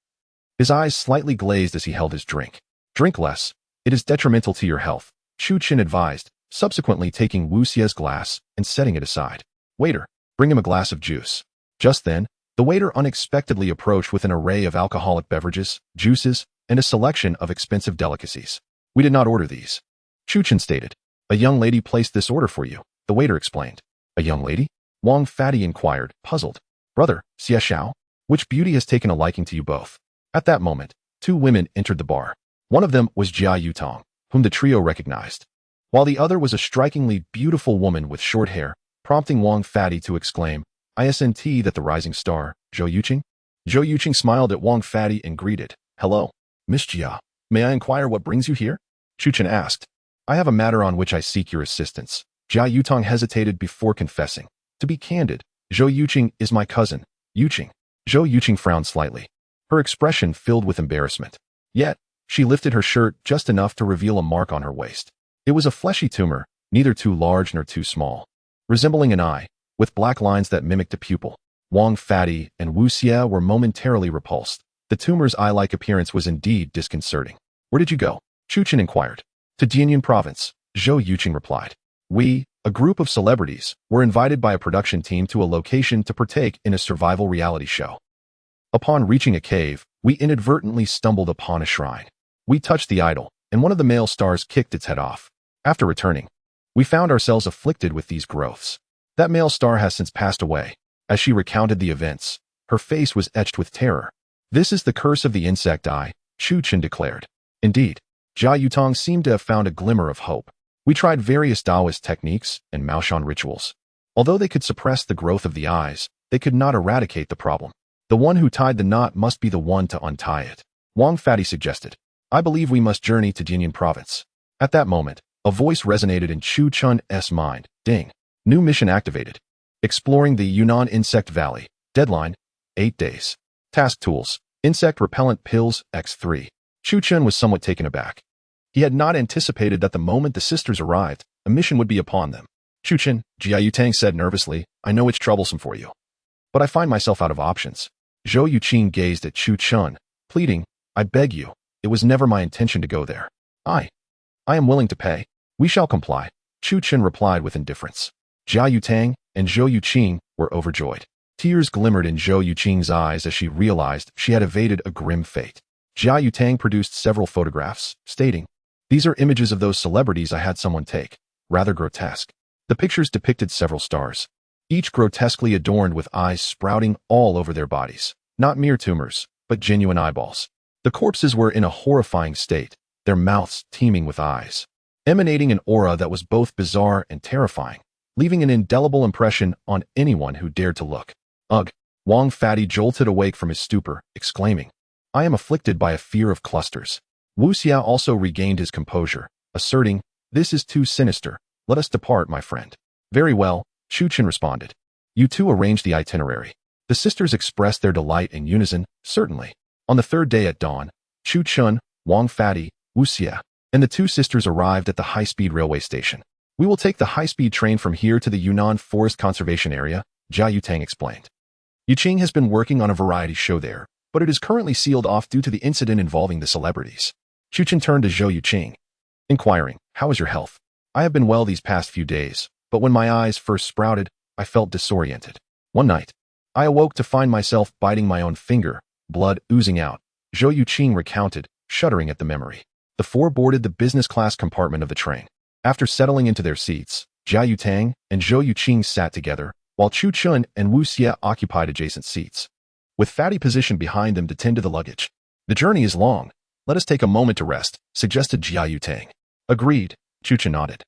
His eyes slightly glazed as he held his drink. "Drink less. It is detrimental to your health," Chu Chun advised, subsequently taking Wu Xie's glass and setting it aside. "Waiter, bring him a glass of juice." Just then, the waiter unexpectedly approached with an array of alcoholic beverages, juices, and a selection of expensive delicacies. "We did not order these," Chu Chun stated. "A young lady placed this order for you," the waiter explained. A young lady? Wang Fadi inquired, puzzled. Brother, Xie Xiao, which beauty has taken a liking to you both? At that moment, two women entered the bar. One of them was Jia Yutong, whom the trio recognized, while the other was a strikingly beautiful woman with short hair, prompting Wang Fadi to exclaim, "Isn't that the rising star, Zhou Yuqing?" Zhou Yuqing smiled at Wang Fadi and greeted, "Hello, Miss Jia. May I inquire what brings you here?" Chuchen asked. "I have a matter on which I seek your assistance." Jia Yutong hesitated before confessing. "To be candid, Zhou Yuqing is my cousin, Yuqing." Zhou Yuqing frowned slightly, her expression filled with embarrassment. Yet, she lifted her shirt just enough to reveal a mark on her waist. It was a fleshy tumor, neither too large nor too small, resembling an eye, with black lines that mimicked a pupil. Wang Fadi and Wu Xie were momentarily repulsed. The tumor's eye-like appearance was indeed disconcerting. "Where did you go?" Chuchen inquired. "To Jianyin province," Zhou Yuqing replied. "We, a group of celebrities, were invited by a production team to a location to partake in a survival reality show. Upon reaching a cave, we inadvertently stumbled upon a shrine. We touched the idol, and one of the male stars kicked its head off. After returning, we found ourselves afflicted with these growths. That male star has since passed away." As she recounted the events, her face was etched with terror. "This is the curse of the insect eye," Chu Chen declared. Indeed, Jia Yutong seemed to have found a glimmer of hope. "We tried various Taoist techniques and Maoshan rituals. Although they could suppress the growth of the eyes, they could not eradicate the problem. The one who tied the knot must be the one to untie it." Wang Fadi suggested, "I believe we must journey to Jianyin province." At that moment, a voice resonated in Chu Chun's mind. Ding. New mission activated. Exploring the Yunnan Insect Valley. Deadline, 8 days. Task tools. Insect repellent pills, X3. Chu Chun was somewhat taken aback. He had not anticipated that the moment the sisters arrived, a mission would be upon them. "Chu Chun," Jia Yutang said nervously, "I know it's troublesome for you, but I find myself out of options." Zhou Yuqing gazed at Chu Chun, pleading, "I beg you, it was never my intention to go there. I am willing to pay." "We shall comply," Chu Chun replied with indifference. Jia Yutang and Zhou Yuqing were overjoyed. Tears glimmered in Zhou Yuqing's eyes as she realized she had evaded a grim fate. Jia Yutang produced several photographs, stating, "These are images of those celebrities I had someone take, rather grotesque." The pictures depicted several stars, each grotesquely adorned with eyes sprouting all over their bodies. Not mere tumors, but genuine eyeballs. The corpses were in a horrifying state, their mouths teeming with eyes, emanating an aura that was both bizarre and terrifying, leaving an indelible impression on anyone who dared to look. "Ugh!" Wang Fadi jolted awake from his stupor, exclaiming, "I am afflicted by a fear of clusters." Wu Xie also regained his composure, asserting, "This is too sinister. Let us depart, my friend." "Very well," Chu Chen responded. "You two arrange the itinerary." The sisters expressed their delight in unison, "Certainly." On the third day at dawn, Chu Chen, Wang Fadi, Wu Xie, and the two sisters arrived at the high-speed railway station. "We will take the high-speed train from here to the Yunnan Forest Conservation Area," Jia Yutang explained. "Yuqing has been working on a variety show there, but it is currently sealed off due to the incident involving the celebrities." Chu Chen turned to Zhou Yuqing, inquiring, "How is your health?" "I have been well these past few days, but when my eyes first sprouted, I felt disoriented. One night, I awoke to find myself biting my own finger, blood oozing out," Zhou Yuqing recounted, shuddering at the memory. The four boarded the business-class compartment of the train. After settling into their seats, Jia Yutang and Zhou Yuqing sat together, while Chu Chun and Wu Xie occupied adjacent seats, with Fatty positioned behind them to tend to the luggage. "The journey is long. Let us take a moment to rest," suggested Jia Yutang. "Agreed," Chu Chun nodded,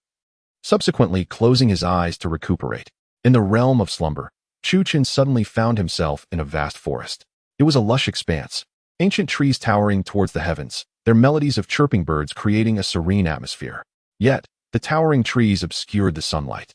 subsequently closing his eyes to recuperate. In the realm of slumber, Chu Chun suddenly found himself in a vast forest. It was a lush expanse, ancient trees towering towards the heavens, their melodies of chirping birds creating a serene atmosphere. Yet, the towering trees obscured the sunlight,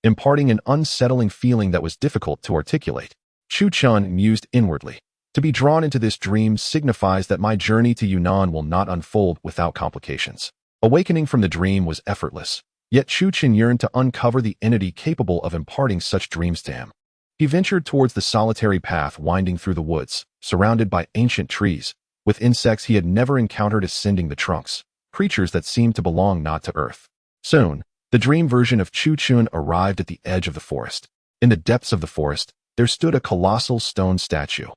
imparting an unsettling feeling that was difficult to articulate. Chu Chun mused inwardly. To be drawn into this dream signifies that my journey to Yunnan will not unfold without complications. Awakening from the dream was effortless, yet Chu Chun yearned to uncover the entity capable of imparting such dreams to him. He ventured towards the solitary path winding through the woods, surrounded by ancient trees, with insects he had never encountered ascending the trunks, creatures that seemed to belong not to earth. Soon, the dream version of Chu Chun arrived at the edge of the forest. In the depths of the forest, there stood a colossal stone statue,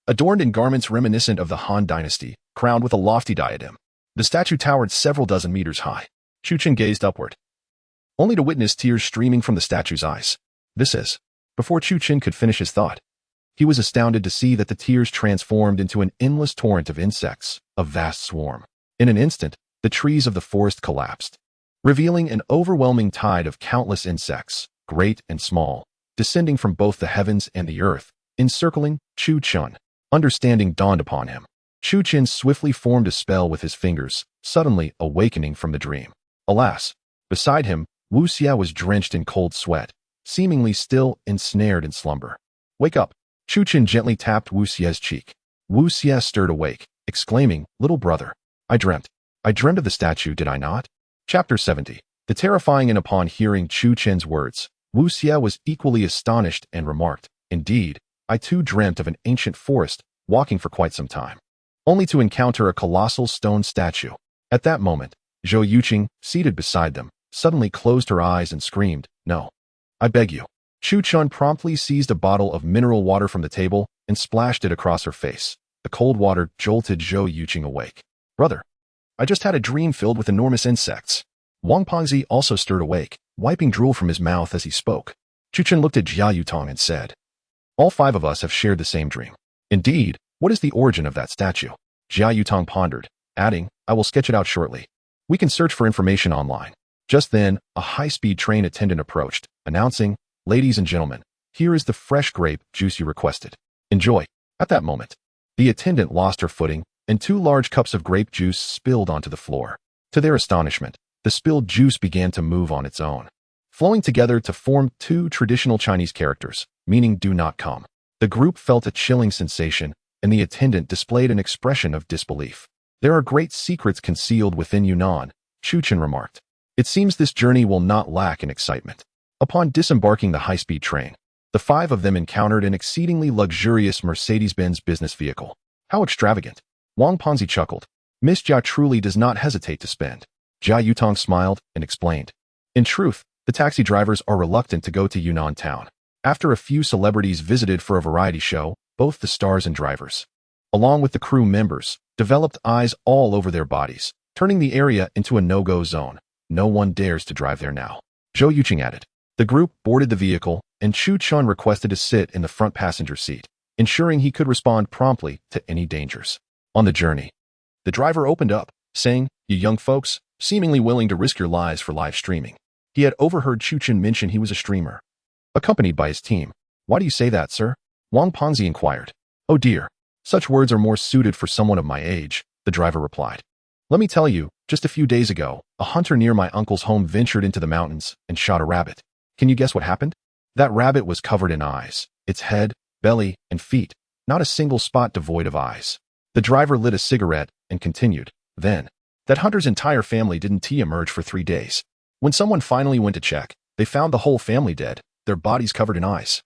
adorned in garments reminiscent of the Han Dynasty, crowned with a lofty diadem. The statue towered several dozen meters high. Chu Chun gazed upward, only to witness tears streaming from the statue's eyes. This is. Before Chu Qin could finish his thought, he was astounded to see that the tears transformed into an endless torrent of insects, a vast swarm. In an instant, the trees of the forest collapsed, revealing an overwhelming tide of countless insects, great and small, descending from both the heavens and the earth, encircling Chu Qin. Understanding dawned upon him. Chu Qin swiftly formed a spell with his fingers, suddenly awakening from the dream. Alas, beside him, Wu Xie was drenched in cold sweat, seemingly still ensnared in slumber. Wake up! Chu Qin gently tapped Wu Xie's cheek. Wu Xie stirred awake, exclaiming, Little brother, I dreamt of the statue, did I not? Chapter 70. The terrifying. And upon hearing Chu Qin's words, Wu Xie was equally astonished and remarked, Indeed, I too dreamt of an ancient forest, walking for quite some time, only to encounter a colossal stone statue. At that moment, Zhou Yuqing, seated beside them, suddenly closed her eyes and screamed, No. I beg you. Chu Qin promptly seized a bottle of mineral water from the table and splashed it across her face. The cold water jolted Zhou Yuqing awake. Brother, I just had a dream filled with enormous insects. Wang Pengzi also stirred awake, wiping drool from his mouth as he spoke. Chu Qin looked at Jia Yutong and said, All 5 of us have shared the same dream. Indeed, what is the origin of that statue? Jia Yutong pondered, adding, I will sketch it out shortly. We can search for information online. Just then, a high-speed train attendant approached, announcing, Ladies and gentlemen, here is the fresh grape juice you requested. Enjoy. At that moment, the attendant lost her footing, and 2 large cups of grape juice spilled onto the floor. To their astonishment, the spilled juice began to move on its own, flowing together to form 2 traditional Chinese characters, meaning do not come. The group felt a chilling sensation, and the attendant displayed an expression of disbelief. There are great secrets concealed within Yunnan, Chu Qin remarked. It seems this journey will not lack in excitement. Upon disembarking the high-speed train, the 5 of them encountered an exceedingly luxurious Mercedes-Benz business vehicle. How extravagant! Wang Pengzi chuckled. Miss Jia truly does not hesitate to spend. Jia Yutong smiled and explained. In truth, the taxi drivers are reluctant to go to Yunnan town. After a few celebrities visited for a variety show, both the stars and drivers, along with the crew members, developed eyes all over their bodies, turning the area into a no-go zone. No one dares to drive there now. Zhou Yuqing added. The group boarded the vehicle, and Chu Qin requested to sit in the front passenger seat, ensuring he could respond promptly to any dangers. On the journey, the driver opened up, saying, You young folks, seemingly willing to risk your lives for live streaming. He had overheard Chu Qin mention he was a streamer, accompanied by his team. Why do you say that, sir? Wang Pengzi inquired. Oh dear, such words are more suited for someone of my age, the driver replied. Let me tell you, just a few days ago, a hunter near my uncle's home ventured into the mountains and shot a rabbit. Can you guess what happened? That rabbit was covered in eyes, its head, belly, and feet, not a single spot devoid of eyes. The driver lit a cigarette and continued, Then, that hunter's entire family didn't emerge for 3 days. When someone finally went to check, they found the whole family dead, their bodies covered in eyes.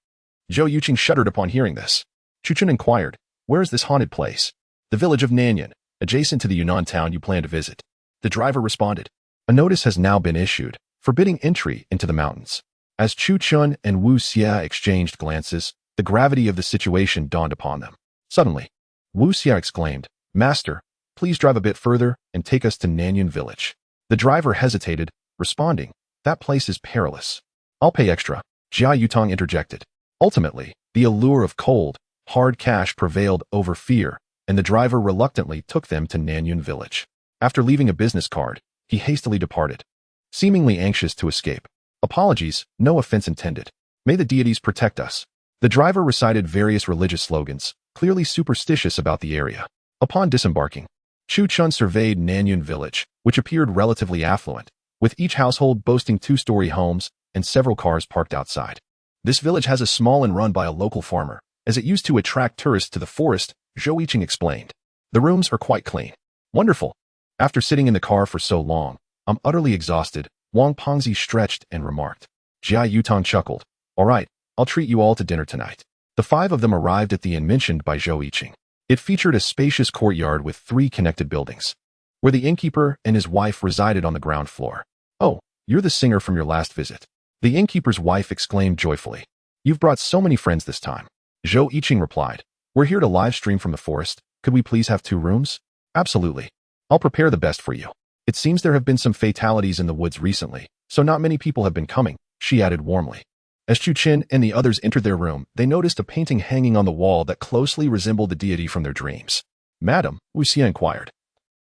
Zhou Yuqing shuddered upon hearing this. Chu Qin inquired, Where is this haunted place? The village of Nanyan, adjacent to the Yunnan town you plan to visit. The driver responded. A notice has now been issued, forbidding entry into the mountains. As Chu Qin and Wu Xie exchanged glances, the gravity of the situation dawned upon them. Suddenly, Wu Xie exclaimed, Master, please drive a bit further and take us to Nanyan Village. The driver hesitated, responding, That place is perilous. I'll pay extra, Jia Yutong interjected. Ultimately, the allure of cold, hard cash prevailed over fear, and the driver reluctantly took them to Nanyan Village. After leaving a business card, he hastily departed, seemingly anxious to escape. Apologies, no offense intended. May the deities protect us. The driver recited various religious slogans, clearly superstitious about the area. Upon disembarking, Chu Qin surveyed Nanyan Village, which appeared relatively affluent, with each household boasting 2-story homes and several cars parked outside. This village has a small and run by a local farmer, as it used to attract tourists to the forest, Zhou Yuqing explained. The rooms are quite clean. Wonderful. After sitting in the car for so long, I'm utterly exhausted, Wang Pengzi stretched and remarked. Jia Yutong chuckled. All right, I'll treat you all to dinner tonight. The 5 of them arrived at the inn mentioned by Zhou Yuqing. It featured a spacious courtyard with 3 connected buildings, where the innkeeper and his wife resided on the ground floor. Oh, you're the singer from your last visit. The innkeeper's wife exclaimed joyfully. You've brought so many friends this time. Zhou Yuqing replied. We're here to live stream from the forest. Could we please have 2 rooms? Absolutely. I'll prepare the best for you. It seems there have been some fatalities in the woods recently, so not many people have been coming, she added warmly. As Chu Qin and the others entered their room, they noticed a painting hanging on the wall that closely resembled the deity from their dreams. "Madam," Wu Xie inquired.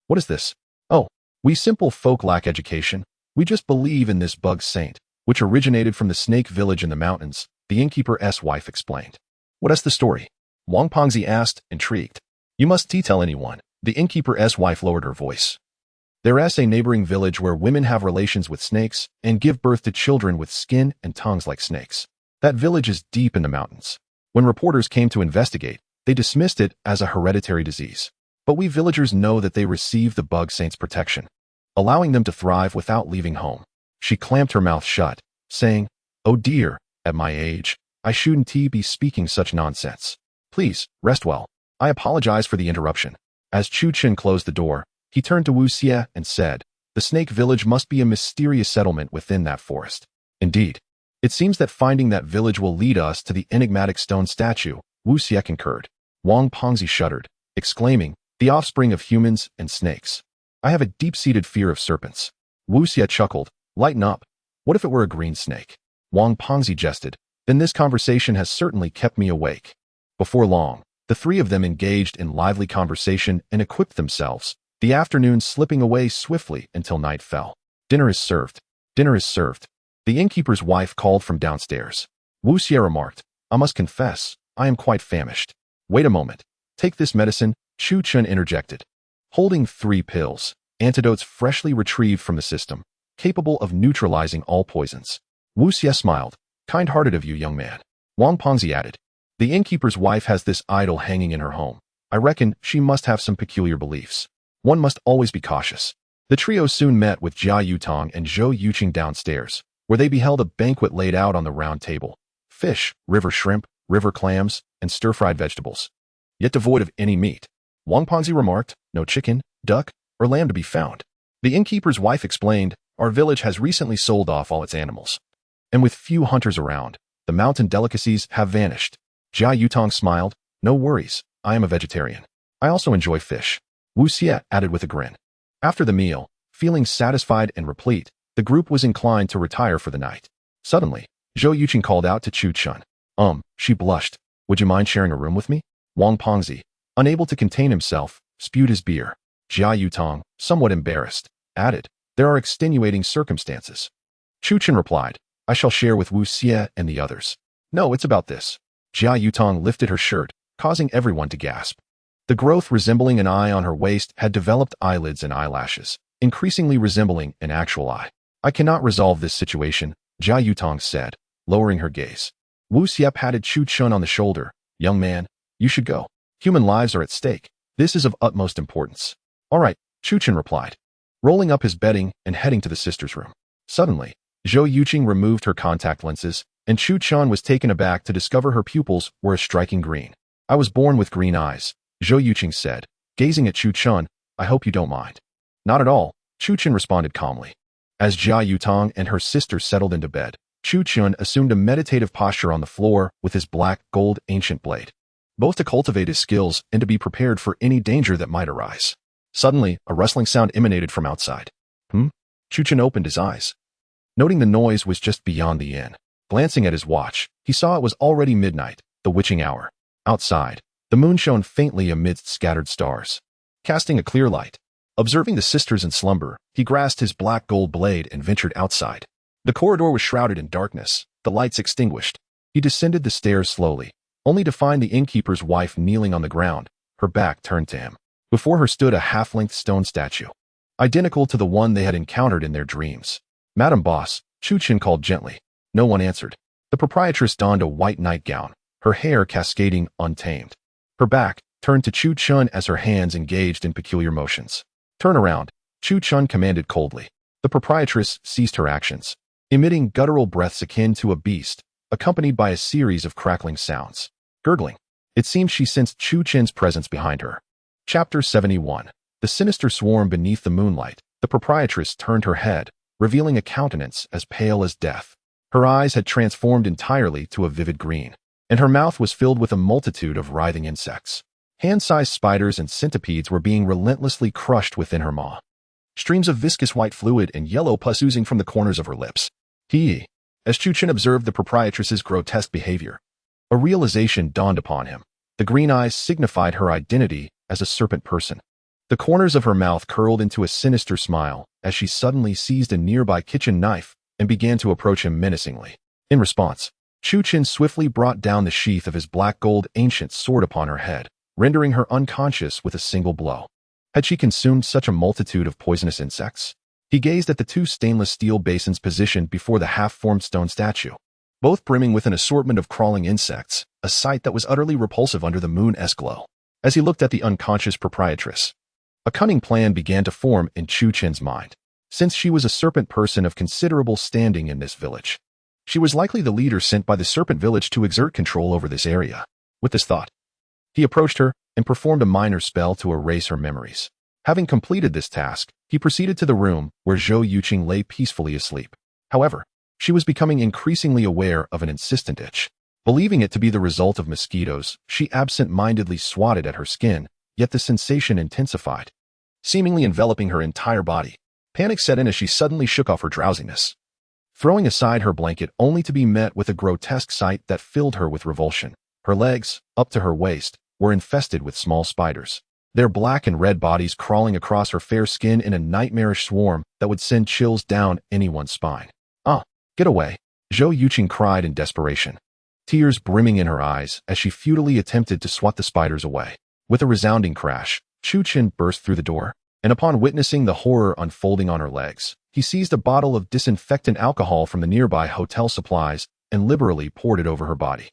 "What is this?" "Oh, we simple folk lack education. We just believe in this bug saint, which originated from the snake village in the mountains," the innkeeper's wife explained. "What is the story?" Wang Pengzi asked, intrigued. "You must tell anyone." The innkeeper's wife lowered her voice. "There's a neighboring village where women have relations with snakes and give birth to children with skin and tongues like snakes. That village is deep in the mountains. When reporters came to investigate, they dismissed it as a hereditary disease. But we villagers know that they receive the bug saint's protection, allowing them to thrive without leaving home." She clamped her mouth shut, saying, "Oh dear, at my age, I shouldn't be speaking such nonsense. Please, rest well. I apologize for the interruption." As Chu Qin closed the door, he turned to Wu Xie and said, "The snake village must be a mysterious settlement within that forest." "Indeed. It seems that finding that village will lead us to the enigmatic stone statue," Wu Xie concurred. Wang Pengzi shuddered, exclaiming, "The offspring of humans and snakes. I have a deep-seated fear of serpents." Wu Xie chuckled, "Lighten up. What if it were a green snake?" Wang Pengzi jested, "Then this conversation has certainly kept me awake." Before long, the three of them engaged in lively conversation and equipped themselves, the afternoon slipping away swiftly until night fell. "Dinner is served. Dinner is served." The innkeeper's wife called from downstairs. Wu Xie remarked, "I must confess, I am quite famished." "Wait a moment. Take this medicine," Chu Qin interjected. Holding 3 pills, antidotes freshly retrieved from the system, capable of neutralizing all poisons. Wu Xie smiled. "Kind-hearted of you, young man." Wang Pengzi added, "The innkeeper's wife has this idol hanging in her home. I reckon she must have some peculiar beliefs. One must always be cautious." The trio soon met with Jia Yutong and Zhou Yuqing downstairs, where they beheld a banquet laid out on the round table. Fish, river shrimp, river clams, and stir-fried vegetables, yet devoid of any meat. Wang Pengzi remarked, "No chicken, duck, or lamb to be found." The innkeeper's wife explained, "Our village has recently sold off all its animals, and with few hunters around, the mountain delicacies have vanished." Jia Yutong smiled, "No worries, I am a vegetarian. I also enjoy fish." Wu Xie added with a grin. After the meal, feeling satisfied and replete, the group was inclined to retire for the night. Suddenly, Zhou Yuqing called out to Chu Qin. She blushed. "Would you mind sharing a room with me?" Wang Pengzi, unable to contain himself, spewed his beer. Jia Yutong, somewhat embarrassed, added, "There are extenuating circumstances." Chu Qin replied, "I shall share with Wu Xie and the others." "No, it's about this." Jia Yutong lifted her shirt, causing everyone to gasp. The growth resembling an eye on her waist had developed eyelids and eyelashes, increasingly resembling an actual eye. "I cannot resolve this situation," Jia Yutong said, lowering her gaze. Wu Xie patted Chu Qin on the shoulder. "Young man, you should go. Human lives are at stake. This is of utmost importance." "All right," Chu Qin replied, rolling up his bedding and heading to the sister's room. Suddenly, Zhou Yuqing removed her contact lenses, and Chu Qin was taken aback to discover her pupils were a striking green. "I was born with green eyes," Zhou Yuqing said, gazing at Chu Qin. "I hope you don't mind." "Not at all," Chu Qin responded calmly. As Jia Yutong and her sister settled into bed, Chu Qin assumed a meditative posture on the floor with his black gold ancient blade, both to cultivate his skills and to be prepared for any danger that might arise. Suddenly, a rustling sound emanated from outside. Chu Qin opened his eyes, noting the noise was just beyond the inn. Glancing at his watch, he saw it was already midnight, the witching hour. Outside, the moon shone faintly amidst scattered stars, casting a clear light. Observing the sisters in slumber, he grasped his black gold blade and ventured outside. The corridor was shrouded in darkness, the lights extinguished. He descended the stairs slowly, only to find the innkeeper's wife kneeling on the ground, her back turned to him. Before her stood a half-length stone statue, identical to the one they had encountered in their dreams. "Madam Boss," Chu Qin called gently. No one answered. The proprietress donned a white nightgown, her hair cascading untamed. Her back turned to Chu Qin as her hands engaged in peculiar motions. "Turn around," Chu Qin commanded coldly. The proprietress ceased her actions, emitting guttural breaths akin to a beast, accompanied by a series of crackling sounds. Gurgling. It seemed she sensed Chu Qin's presence behind her. Chapter 71. The sinister swarm beneath the moonlight. The proprietress turned her head, revealing a countenance as pale as death. Her eyes had transformed entirely to a vivid green, and her mouth was filled with a multitude of writhing insects. Hand-sized spiders and centipedes were being relentlessly crushed within her maw. Streams of viscous white fluid and yellow pus oozing from the corners of her lips. As Chu Chen observed the proprietress's grotesque behavior, a realization dawned upon him. The green eyes signified her identity as a serpent person. The corners of her mouth curled into a sinister smile as she suddenly seized a nearby kitchen knife and began to approach him menacingly. In response, Chu Chen swiftly brought down the sheath of his black gold ancient sword upon her head, rendering her unconscious with a single blow. Had she consumed such a multitude of poisonous insects? He gazed at the two stainless steel basins positioned before the half-formed stone statue, both brimming with an assortment of crawling insects, a sight that was utterly repulsive under the moon's glow. As he looked at the unconscious proprietress, a cunning plan began to form in Chu Chen's mind. Since she was a serpent person of considerable standing in this village, she was likely the leader sent by the serpent village to exert control over this area. With this thought, he approached her and performed a minor spell to erase her memories. Having completed this task, he proceeded to the room where Zhou Yuqing lay peacefully asleep. However, she was becoming increasingly aware of an insistent itch. Believing it to be the result of mosquitoes, she absent-mindedly swatted at her skin, yet the sensation intensified, seemingly enveloping her entire body. Panic set in as she suddenly shook off her drowsiness, throwing aside her blanket only to be met with a grotesque sight that filled her with revulsion. Her legs, up to her waist, were infested with small spiders, their black and red bodies crawling across her fair skin in a nightmarish swarm that would send chills down anyone's spine. "Ah, get away!" Zhou Yuqing cried in desperation, tears brimming in her eyes as she futilely attempted to swat the spiders away. With a resounding crash, Chu Chen burst through the door, and upon witnessing the horror unfolding on her legs, he seized a bottle of disinfectant alcohol from the nearby hotel supplies and liberally poured it over her body.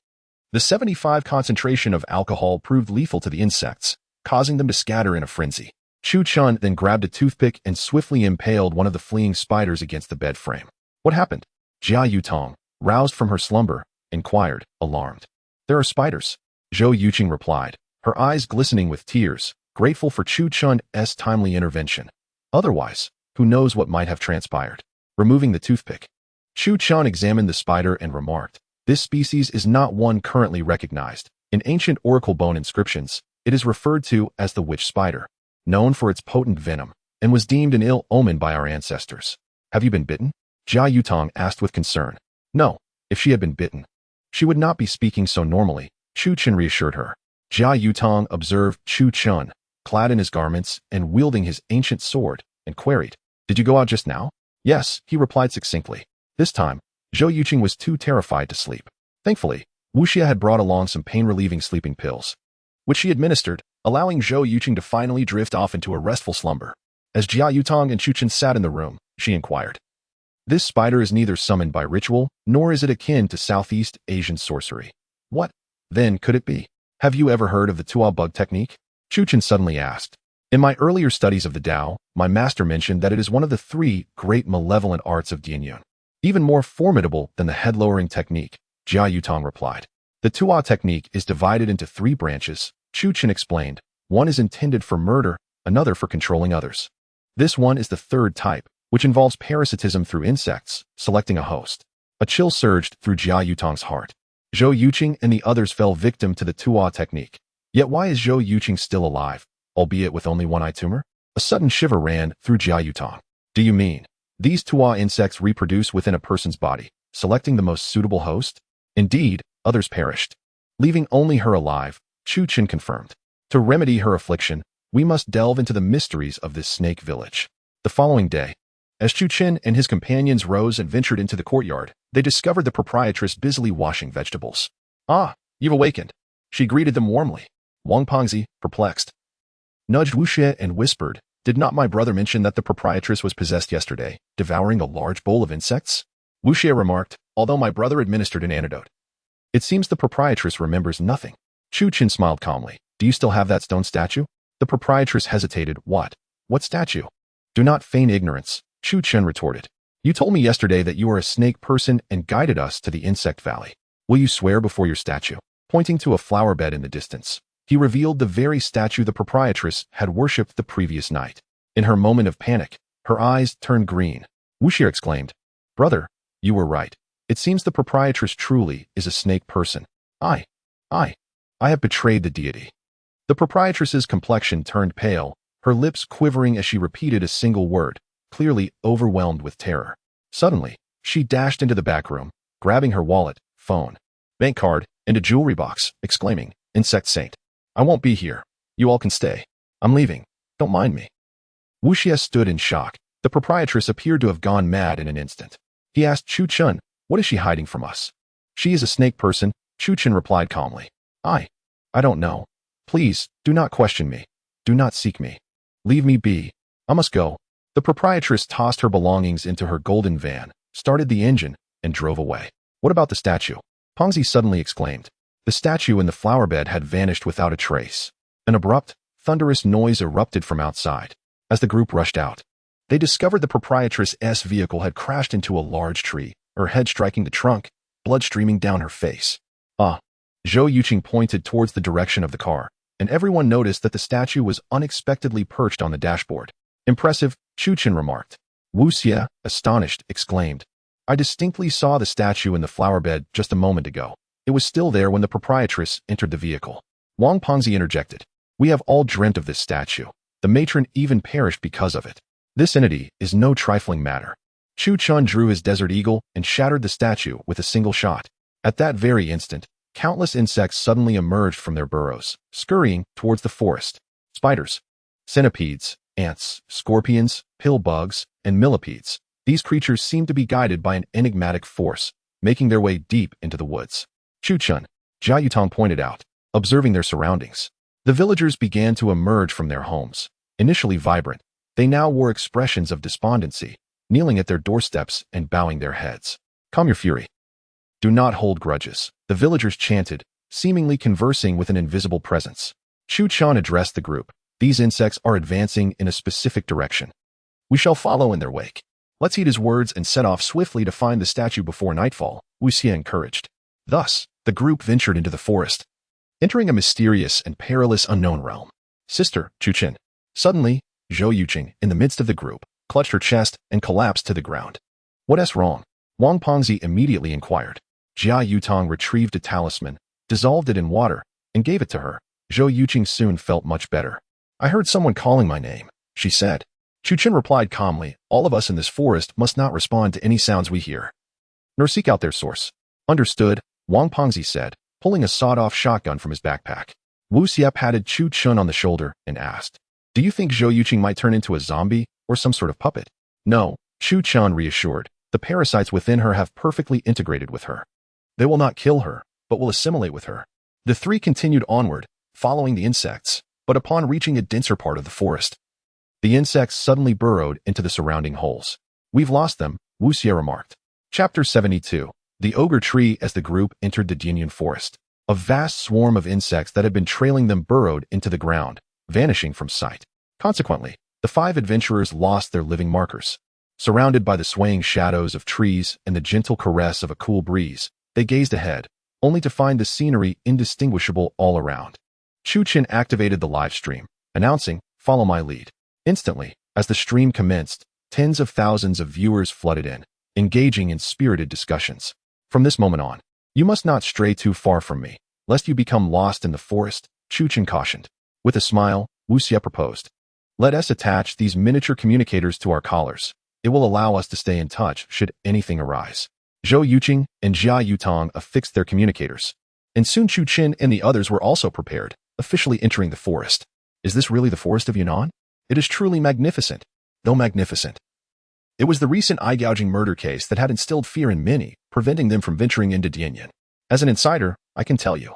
The 75 concentration of alcohol proved lethal to the insects, causing them to scatter in a frenzy. Chu Chen then grabbed a toothpick and swiftly impaled one of the fleeing spiders against the bed frame. "What happened?" Jia Yutong, roused from her slumber, inquired, alarmed. "There are spiders," Zhou Yuqing replied, her eyes glistening with tears, grateful for Chu Chen's timely intervention. Otherwise, who knows what might have transpired. Removing the toothpick, Chu Chen examined the spider and remarked, "This species is not one currently recognized. In ancient oracle bone inscriptions, it is referred to as the witch spider, known for its potent venom, and was deemed an ill omen by our ancestors." "Have you been bitten?" Jia Yutong asked with concern. "No, if she had been bitten, she would not be speaking so normally," Chu Chen reassured her. Jia Yutong observed Chu Chen, clad in his garments and wielding his ancient sword, and queried, "Did you go out just now?" "Yes," he replied succinctly. This time, Zhou Yuqing was too terrified to sleep. Thankfully, Wu Xie had brought along some pain-relieving sleeping pills, which she administered, allowing Zhou Yuqing to finally drift off into a restful slumber. As Jia Yutong and Chu Chen sat in the room, she inquired, "This spider is neither summoned by ritual, nor is it akin to Southeast Asian sorcery. What, then, could it be? Have you ever heard of the Tua bug technique?" Chu Chen suddenly asked. "In my earlier studies of the Tao, my master mentioned that it is one of the 3 great malevolent arts of Dianyun, even more formidable than the head-lowering technique," Jia Yutong replied. "The Tua technique is divided into 3 branches," Chu Chen explained. "One is intended for murder, another for controlling others. This one is the 3rd type, which involves parasitism through insects, selecting a host." A chill surged through Jia Yutong's heart. Zhou Yuqing and the others fell victim to the Tua technique. Yet why is Zhou Yuqing still alive, albeit with only one eye tumor? A sudden shiver ran through Jia Yutong. "Do you mean these Tua insects reproduce within a person's body, selecting the most suitable host?" "Indeed, others perished, leaving only her alive," Chu Chen confirmed. "To remedy her affliction, we must delve into the mysteries of this snake village." The following day, as Chu Chen and his companions rose and ventured into the courtyard, they discovered the proprietress busily washing vegetables. "Ah, you've awakened," she greeted them warmly. Wang Pengzi, perplexed, nudged Wu Xie and whispered, "Did not my brother mention that the proprietress was possessed yesterday, devouring a large bowl of insects?" Wu Xie remarked, "Although my brother administered an antidote, it seems the proprietress remembers nothing." Chu Chen smiled calmly. "Do you still have that stone statue?" The proprietress hesitated. What statue?" "Do not feign ignorance," Chu Chen retorted. "You told me yesterday that you are a snake person and guided us to the insect valley. Will you swear before your statue?" Pointing to a flower bed in the distance, he revealed the very statue the proprietress had worshipped the previous night. In her moment of panic, her eyes turned green. Wu Xie exclaimed, "Brother, you were right. It seems the proprietress truly is a snake person. I have betrayed the deity." The proprietress's complexion turned pale, her lips quivering as she repeated a single word, clearly overwhelmed with terror. Suddenly, she dashed into the back room, grabbing her wallet, phone, bank card, and a jewelry box, exclaiming, "Insect saint. I won't be here. You all can stay. I'm leaving. Don't mind me." Wu Xie stood in shock. The proprietress appeared to have gone mad in an instant. He asked Chu Chun, "What is she hiding from us?" "She is a snake person," Chu Chun replied calmly. I don't know. Please, do not question me. Do not seek me. Leave me be. I must go." The proprietress tossed her belongings into her golden van, started the engine, and drove away. "What about the statue?" Pongzi suddenly exclaimed. The statue in the flower bed had vanished without a trace. An abrupt, thunderous noise erupted from outside. As the group rushed out, they discovered the proprietress's vehicle had crashed into a large tree, her head striking the trunk, blood streaming down her face. Zhou Yuqing pointed towards the direction of the car, and everyone noticed that the statue was unexpectedly perched on the dashboard. "Impressive," Chu Chen remarked. Wu Xie, astonished, exclaimed, "I distinctly saw the statue in the flower bed just a moment ago. It was still there when the proprietress entered the vehicle." Wang Pengzi interjected, "We have all dreamt of this statue. The matron even perished because of it. This entity is no trifling matter." Chu Chun drew his desert eagle and shattered the statue with a single shot. At that very instant, countless insects suddenly emerged from their burrows, scurrying towards the forest. Spiders, centipedes, ants, scorpions, pill bugs, and millipedes. These creatures seemed to be guided by an enigmatic force, making their way deep into the woods. Chu Chun, Jia Yutong pointed out, observing their surroundings. The villagers began to emerge from their homes. Initially vibrant, they now wore expressions of despondency, kneeling at their doorsteps and bowing their heads. "Calm your fury. Do not hold grudges," the villagers chanted, seemingly conversing with an invisible presence. Chu Chan addressed the group. "These insects are advancing in a specific direction. We shall follow in their wake. Let's heed his words and set off swiftly to find the statue before nightfall," Wu Xie encouraged. Thus, the group ventured into the forest, entering a mysterious and perilous unknown realm. "Sister, Chu Chen." Suddenly, Zhou Yuqing, in the midst of the group, clutched her chest and collapsed to the ground. "What's wrong?" Wang Pengzi immediately inquired. Jia Yutong retrieved a talisman, dissolved it in water, and gave it to her. Zhou Yuqing soon felt much better. "I heard someone calling my name," she said. Chu Chen replied calmly, "All of us in this forest must not respond to any sounds we hear, nor seek out their source." "Understood," Wang Pengzi said, pulling a sawed-off shotgun from his backpack. Wu Xie patted Chu Chen on the shoulder and asked, "Do you think Zhou Yuqing might turn into a zombie or some sort of puppet?" "No," Chu Chen reassured. "The parasites within her have perfectly integrated with her. They will not kill her, but will assimilate with her." The three continued onward, following the insects, but upon reaching a denser part of the forest, the insects suddenly burrowed into the surrounding holes. "We've lost them," Wu Xie remarked. Chapter 72. The Ogre Tree. As the group entered the Dianyun forest, a vast swarm of insects that had been trailing them burrowed into the ground, vanishing from sight. Consequently, the five adventurers lost their living markers. Surrounded by the swaying shadows of trees and the gentle caress of a cool breeze, they gazed ahead, only to find the scenery indistinguishable all around. Chu Chen activated the live stream, announcing, "Follow my lead." Instantly, as the stream commenced, tens of thousands of viewers flooded in, engaging in spirited discussions. "From this moment on, you must not stray too far from me, lest you become lost in the forest," Chu Chen cautioned. With a smile, Wu Xie proposed, "Let us attach these miniature communicators to our collars. It will allow us to stay in touch should anything arise." Zhou Yuqing and Jia Yutong affixed their communicators, and soon Chu Chen and the others were also prepared, officially entering the forest. Is this really the forest of Yunnan? It is truly magnificent, though magnificent. It was the recent eye-gouging murder case that had instilled fear in many, preventing them from venturing into Dianyun. As an insider, I can tell you,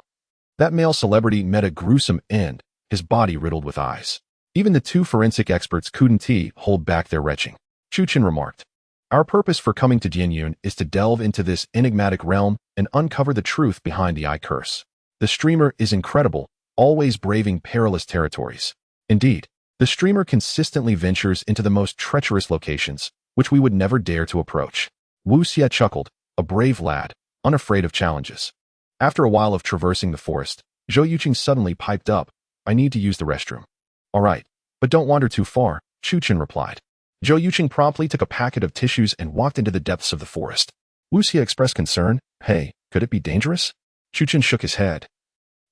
that male celebrity met a gruesome end, his body riddled with eyes. Even the two forensic experts couldn't hold back their retching. Chu Chen remarked, "Our purpose for coming to Dianyun is to delve into this enigmatic realm and uncover the truth behind the eye curse. The streamer is incredible, always braving perilous territories. Indeed, the streamer consistently ventures into the most treacherous locations, which we would never dare to approach." Wu Xie chuckled, a brave lad, unafraid of challenges. After a while of traversing the forest, Zhou Yuqing suddenly piped up, "I need to use the restroom." "All right, but don't wander too far," Chu Chen replied. Zhou Yuqing promptly took a packet of tissues and walked into the depths of the forest. Wu Xie expressed concern. "Hey, could it be dangerous?" Chu Chen shook his head,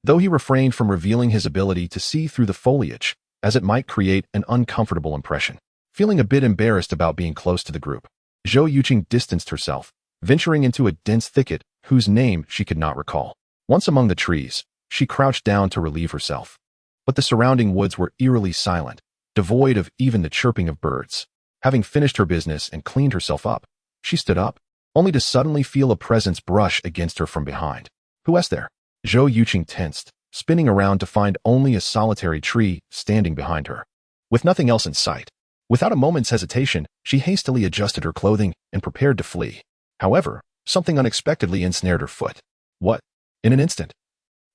though he refrained from revealing his ability to see through the foliage, as it might create an uncomfortable impression. Feeling a bit embarrassed about being close to the group, Zhou Yuqing distanced herself, venturing into a dense thicket whose name she could not recall. Once among the trees, she crouched down to relieve herself. But the surrounding woods were eerily silent, devoid of even the chirping of birds. Having finished her business and cleaned herself up, she stood up, only to suddenly feel a presence brush against her from behind. Who was there? Zhou Yuqing tensed, spinning around to find only a solitary tree standing behind her, with nothing else in sight. Without a moment's hesitation, she hastily adjusted her clothing and prepared to flee. However, something unexpectedly ensnared her foot. What? In an instant,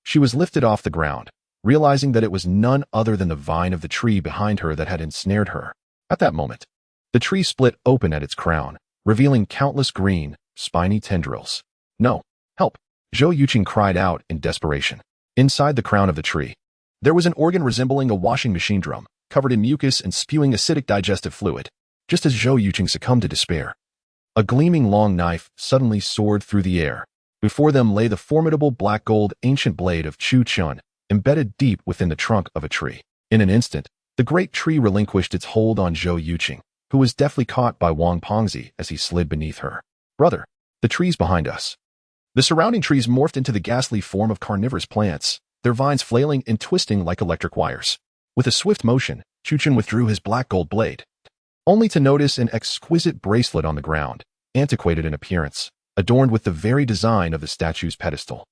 she was lifted off the ground, realizing that it was none other than the vine of the tree behind her that had ensnared her. At that moment, the tree split open at its crown, revealing countless green, spiny tendrils. No, help! Zhou Yuqing cried out in desperation. Inside the crown of the tree, there was an organ resembling a washing machine drum, covered in mucus and spewing acidic digestive fluid. Just as Zhou Yuqing succumbed to despair, a gleaming long knife suddenly soared through the air. Before them lay the formidable black-gold ancient blade of Chu Chun, embedded deep within the trunk of a tree. In an instant, the great tree relinquished its hold on Zhou Yuqing, who was deftly caught by Wang Pengzi as he slid beneath her. Brother, the trees behind us. The surrounding trees morphed into the ghastly form of carnivorous plants, their vines flailing and twisting like electric wires. With a swift motion, Chu Chun withdrew his black gold blade, only to notice an exquisite bracelet on the ground, antiquated in appearance, adorned with the very design of the statue's pedestal.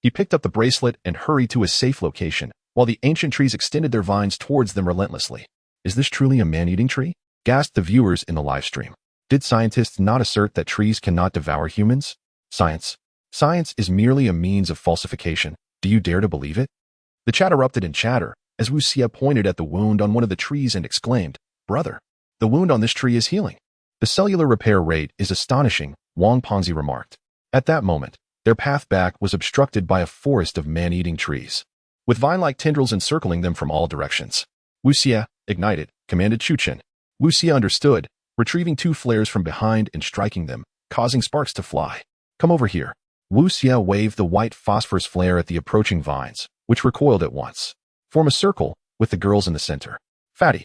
He picked up the bracelet and hurried to a safe location, while the ancient trees extended their vines towards them relentlessly. Is this truly a man-eating tree? Gasped the viewers in the live stream. Did scientists not assert that trees cannot devour humans? Science is merely a means of falsification. Do you dare to believe it? The chat erupted in chatter as Wu Xie pointed at the wound on one of the trees and exclaimed, Brother, the wound on this tree is healing. The cellular repair rate is astonishing, Wang Pengzi remarked. At that moment, their path back was obstructed by a forest of man-eating trees, with vine-like tendrils encircling them from all directions. Wu Xie, ignited, commanded Chu Chun. Wu Xie understood, retrieving 2 flares from behind and striking them, causing sparks to fly. Come over here. Wu Xie waved the white phosphorus flare at the approaching vines, which recoiled at once. Form a circle, with the girls in the center. Fatty,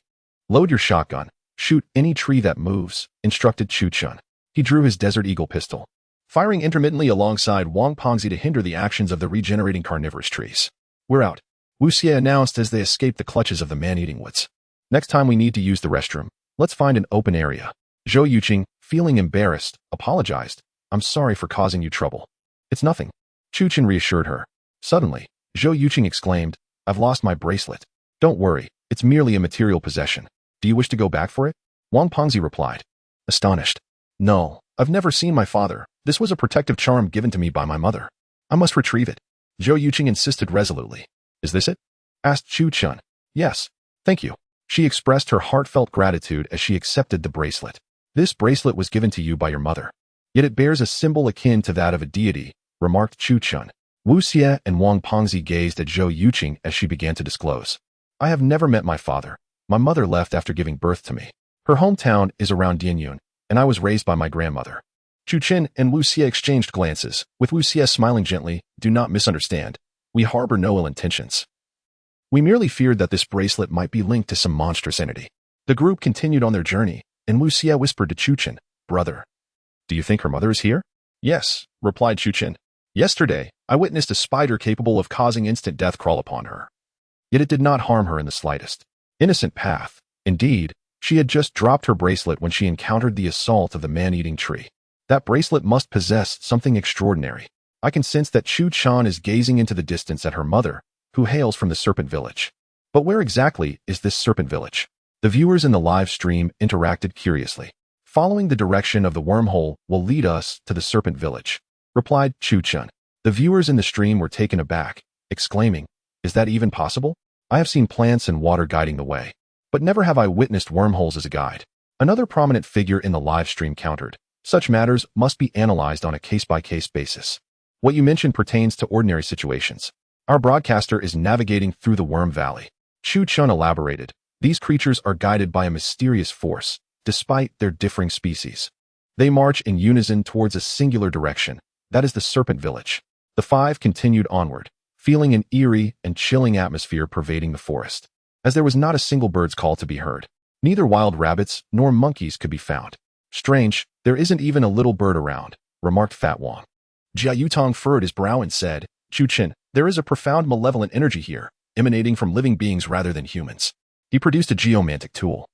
load your shotgun. Shoot any tree that moves, instructed Chu Chun. He drew his Desert Eagle pistol, firing intermittently alongside Wang Pengzi to hinder the actions of the regenerating carnivorous trees. We're out, Wu Xie announced as they escaped the clutches of the man-eating woods. Next time we need to use the restroom, let's find an open area. Zhou Yuqing, feeling embarrassed, apologized. I'm sorry for causing you trouble. It's nothing. Chu Chun reassured her. Suddenly, Zhou Yuqing exclaimed, I've lost my bracelet. Don't worry, it's merely a material possession. Do you wish to go back for it? Wang Pengzi replied, astonished. No, I've never seen my father. This was a protective charm given to me by my mother. I must retrieve it. Zhou Yuqing insisted resolutely. Is this it? Asked Chu Chun. Yes, thank you. She expressed her heartfelt gratitude as she accepted the bracelet. This bracelet was given to you by your mother. Yet it bears a symbol akin to that of a deity, remarked Chu Chun. Wu Xie and Wang Pengzi gazed at Zhou Yuqing as she began to disclose. I have never met my father. My mother left after giving birth to me. Her hometown is around Dianyun, and I was raised by my grandmother. Chu Chun and Wu Xie exchanged glances, with Wu Xie smiling gently. Do not misunderstand. We harbor no ill intentions. We merely feared that this bracelet might be linked to some monstrous entity. The group continued on their journey, and Wu Xie whispered to Chu Chun, Brother, do you think her mother is here? Yes, replied Chu Chun. Yesterday, I witnessed a spider capable of causing instant death crawl upon her. Yet it did not harm her in the slightest. Innocent path. Indeed, she had just dropped her bracelet when she encountered the assault of the man-eating tree. That bracelet must possess something extraordinary. I can sense that Chu Chun is gazing into the distance at her mother, who hails from the Serpent Village. But where exactly is this Serpent Village? The viewers in the live stream interacted curiously. Following the direction of the wormhole will lead us to the Serpent Village, replied Chu Chun. The viewers in the stream were taken aback, exclaiming, Is that even possible? I have seen plants and water guiding the way, but never have I witnessed wormholes as a guide. Another prominent figure in the live stream countered. Such matters must be analyzed on a case-by-case basis. What you mentioned pertains to ordinary situations. Our broadcaster is navigating through the Worm Valley. Chu Chun elaborated. These creatures are guided by a mysterious force, despite their differing species. They march in unison towards a singular direction. That is the Serpent Village. The 5 continued onward, feeling an eerie and chilling atmosphere pervading the forest. As there was not a single bird's call to be heard, neither wild rabbits nor monkeys could be found. Strange, there isn't even a little bird around, remarked Fat Wang. Jia Yutong furrowed his brow and said, Chu Chen, there is a profound malevolent energy here, emanating from living beings rather than humans. He produced a geomantic tool.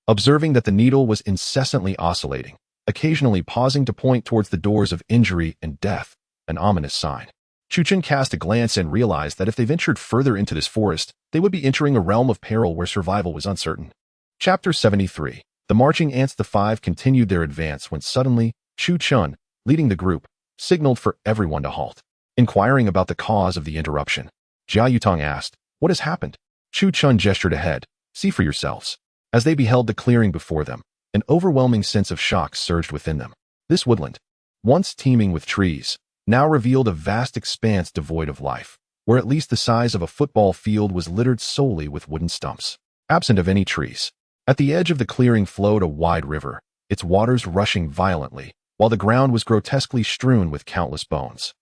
Observing that the needle was incessantly oscillating, occasionally pausing to point towards the doors of injury and death, an ominous sign. Chu Chen cast a glance and realized that if they ventured further into this forest, they would be entering a realm of peril where survival was uncertain. Chapter 73. The marching ants. The five continued their advance when suddenly, Chu Chen, leading the group, signaled for everyone to halt. Inquiring about the cause of the interruption, Jia Yutong asked, "What has happened?" Chu Chen gestured ahead. "See for yourselves." As they beheld the clearing before them, an overwhelming sense of shock surged within them. This woodland, once teeming with trees, now revealed a vast expanse devoid of life, where at least the size of a football field was littered solely with wooden stumps, absent of any trees. At the edge of the clearing flowed a wide river, its waters rushing violently, while the ground was grotesquely strewn with countless bones.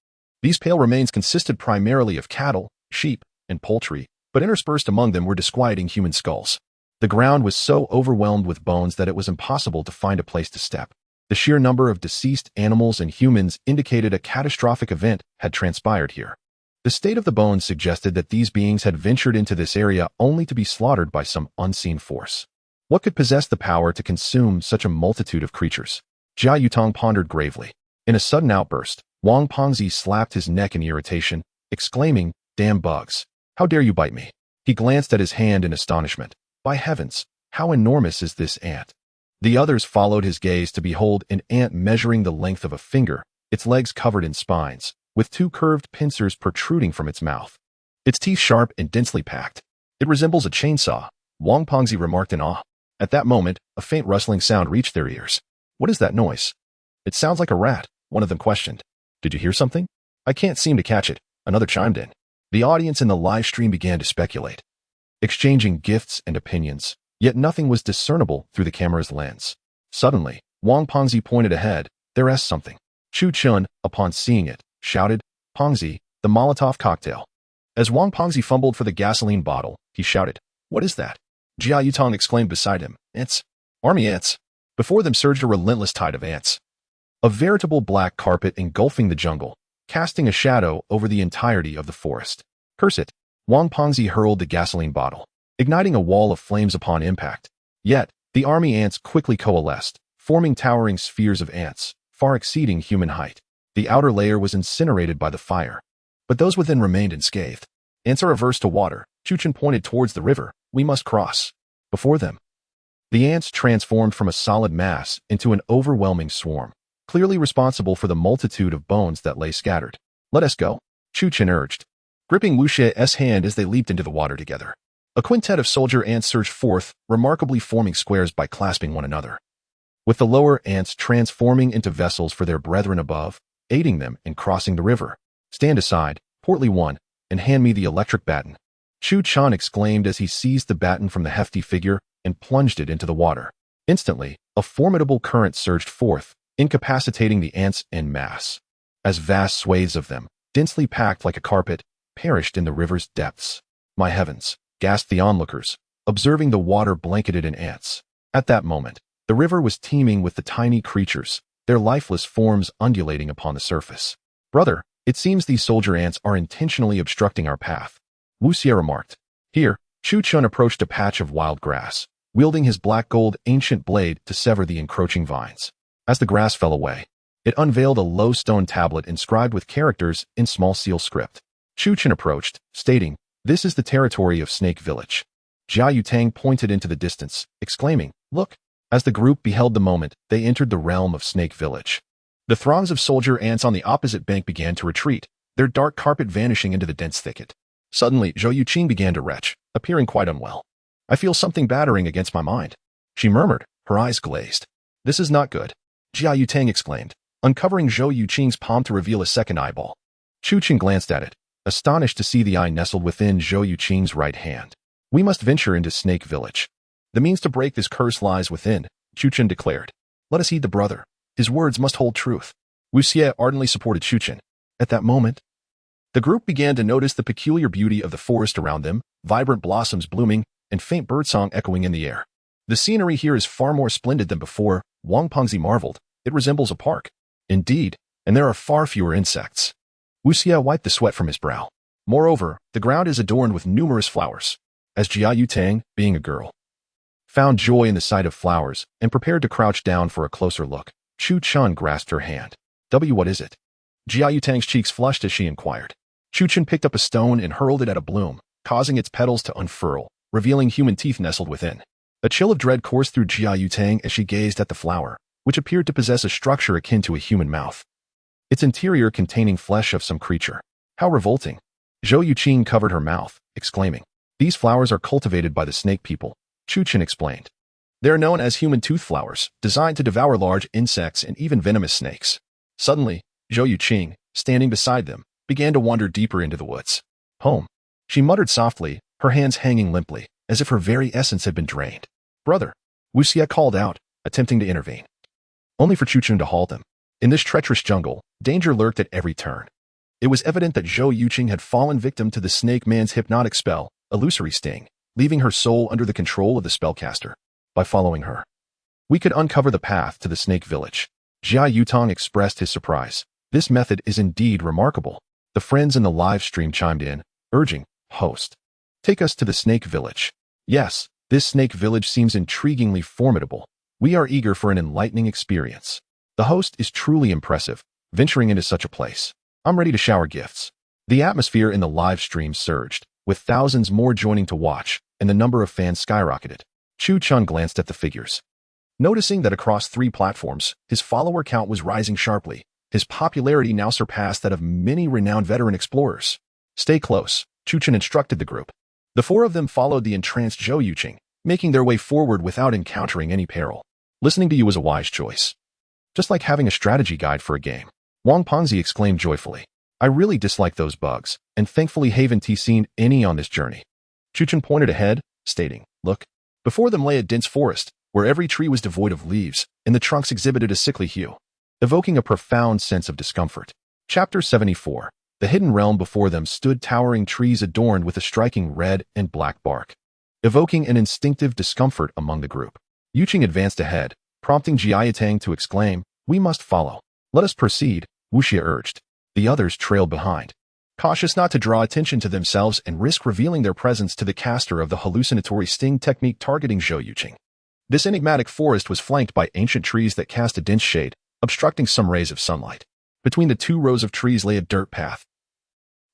These pale remains consisted primarily of cattle, sheep, and poultry, but interspersed among them were disquieting human skulls. The ground was so overwhelmed with bones that it was impossible to find a place to step. The sheer number of deceased animals and humans indicated a catastrophic event had transpired here. The state of the bones suggested that these beings had ventured into this area only to be slaughtered by some unseen force. What could possess the power to consume such a multitude of creatures? Jia Yutong pondered gravely. In a sudden outburst, Wang Pengzi slapped his neck in irritation, exclaiming, "Damn bugs! How dare you bite me?" He glanced at his hand in astonishment. By heavens, how enormous is this ant? The others followed his gaze to behold an ant measuring the length of a finger, its legs covered in spines, with two curved pincers protruding from its mouth. Its teeth sharp and densely packed. It resembles a chainsaw, Wang Pengzi remarked in awe. At that moment, a faint rustling sound reached their ears. "What is that noise?" "It sounds like a rat," one of them questioned. "Did you hear something?" "I can't seem to catch it," another chimed in. The audience in the live stream began to speculate, exchanging gifts and opinions, yet nothing was discernible through the camera's lens. Suddenly, Wang Pengzi pointed ahead. "There is something." Chu Chen, upon seeing it, shouted, "Pengzi, the Molotov cocktail." As Wang Pengzi fumbled for the gasoline bottle, he shouted, "What is that?" Jia Yutong exclaimed beside him, "Ants. Army ants." Before them surged a relentless tide of ants. A veritable black carpet engulfing the jungle, casting a shadow over the entirety of the forest. "Curse it." Wang Pengzi hurled the gasoline bottle, igniting a wall of flames upon impact. Yet, the army ants quickly coalesced, forming towering spheres of ants, far exceeding human height. The outer layer was incinerated by the fire, but those within remained unscathed. "Ants are averse to water." Chu Chen pointed towards the river. "We must cross." Before them, the ants transformed from a solid mass into an overwhelming swarm, clearly responsible for the multitude of bones that lay scattered. "Let us go," Chu Chen urged, gripping Wu Xie's hand as they leaped into the water together. A quintet of soldier ants surged forth, remarkably forming squares by clasping one another, with the lower ants transforming into vessels for their brethren above, aiding them in crossing the river. "Stand aside, portly one, and hand me the electric baton," Chu Chen exclaimed as he seized the baton from the hefty figure and plunged it into the water. Instantly, a formidable current surged forth, incapacitating the ants en masse, as vast swathes of them, densely packed like a carpet, perished in the river's depths. "My heavens," gasped the onlookers, observing the water blanketed in ants. At that moment, the river was teeming with the tiny creatures, their lifeless forms undulating upon the surface. "Brother, it seems these soldier ants are intentionally obstructing our path," Wu Xie remarked. Here, Chu Chen approached a patch of wild grass, wielding his black-gold ancient blade to sever the encroaching vines. As the grass fell away, it unveiled a low stone tablet inscribed with characters in small seal script. Chu Chen approached, stating, "This is the territory of Snake Village." Jia Yutang pointed into the distance, exclaiming, "Look!" As the group beheld the moment, they entered the realm of Snake Village. The throngs of soldier ants on the opposite bank began to retreat, their dark carpet vanishing into the dense thicket. Suddenly, Zhou Yuqing began to retch, appearing quite unwell. "I feel something battering against my mind," she murmured, her eyes glazed. "This is not good," Jia Yutang exclaimed, uncovering Zhou Yuqing's palm to reveal a second eyeball. Chu Chen glanced at it, astonished to see the eye nestled within Zhou Yuqing's right hand. "We must venture into Snake Village. The means to break this curse lies within," Chu Chen declared. "Let us heed the brother. His words must hold truth." Wu Xie ardently supported Chu Chen. At that moment, the group began to notice the peculiar beauty of the forest around them, vibrant blossoms blooming, and faint birdsong echoing in the air. "The scenery here is far more splendid than before," Wang Pengzi marveled. "It resembles a park." Indeed, and there are far fewer insects. Wu Xie wiped the sweat from his brow. Moreover, the ground is adorned with numerous flowers. As Jia Yutang, being a girl, found joy in the sight of flowers and prepared to crouch down for a closer look, Chu Chun grasped her hand. What is it? Jia Yutang's cheeks flushed as she inquired. Chu Chun picked up a stone and hurled it at a bloom, causing its petals to unfurl, revealing human teeth nestled within. A chill of dread coursed through Jia Yutang as she gazed at the flower, which appeared to possess a structure akin to a human mouth, its interior containing flesh of some creature. How revolting! Zhou Yuqing covered her mouth, exclaiming. These flowers are cultivated by the snake people, Chu Chun explained. They are known as human tooth flowers, designed to devour large insects and even venomous snakes. Suddenly, Zhou Yuqing, standing beside them, began to wander deeper into the woods. Home. She muttered softly, her hands hanging limply, as if her very essence had been drained. Brother, Wu Xie called out, attempting to intervene. Only for Chu Chun to halt him. In this treacherous jungle, danger lurked at every turn. It was evident that Zhou Yuqing had fallen victim to the snake man's hypnotic spell, illusory sting, leaving her soul under the control of the spellcaster. By following her, we could uncover the path to the snake village. Jia Yutang expressed his surprise. This method is indeed remarkable. The friends in the live stream chimed in, urging, host, take us to the snake village. Yes, this snake village seems intriguingly formidable. We are eager for an enlightening experience. The host is truly impressive, venturing into such a place. I'm ready to shower gifts. The atmosphere in the live stream surged, with thousands more joining to watch, and the number of fans skyrocketed. Chu Chun glanced at the figures. Noticing that across 3 platforms, his follower count was rising sharply, his popularity now surpassed that of many renowned veteran explorers. Stay close, Chu Chun instructed the group. The 4 of them followed the entranced Zhou Yuqing, making their way forward without encountering any peril. Listening to you was a wise choice. Just like having a strategy guide for a game. Wang Pengzi exclaimed joyfully. I really dislike those bugs, and thankfully haven't seen any on this journey. Chu Chun pointed ahead, stating, look. Before them lay a dense forest, where every tree was devoid of leaves, and the trunks exhibited a sickly hue, evoking a profound sense of discomfort. Chapter 74. The hidden realm before them stood towering trees adorned with a striking red and black bark, evoking an instinctive discomfort among the group. Yuqing advanced ahead, prompting Jia Yutang to exclaim, we must follow. Let us proceed, Wu Xie urged. The others trailed behind, cautious not to draw attention to themselves and risk revealing their presence to the caster of the hallucinatory sting technique targeting Zhou Yuqing. This enigmatic forest was flanked by ancient trees that cast a dense shade, obstructing some rays of sunlight. Between the 2 rows of trees lay a dirt path,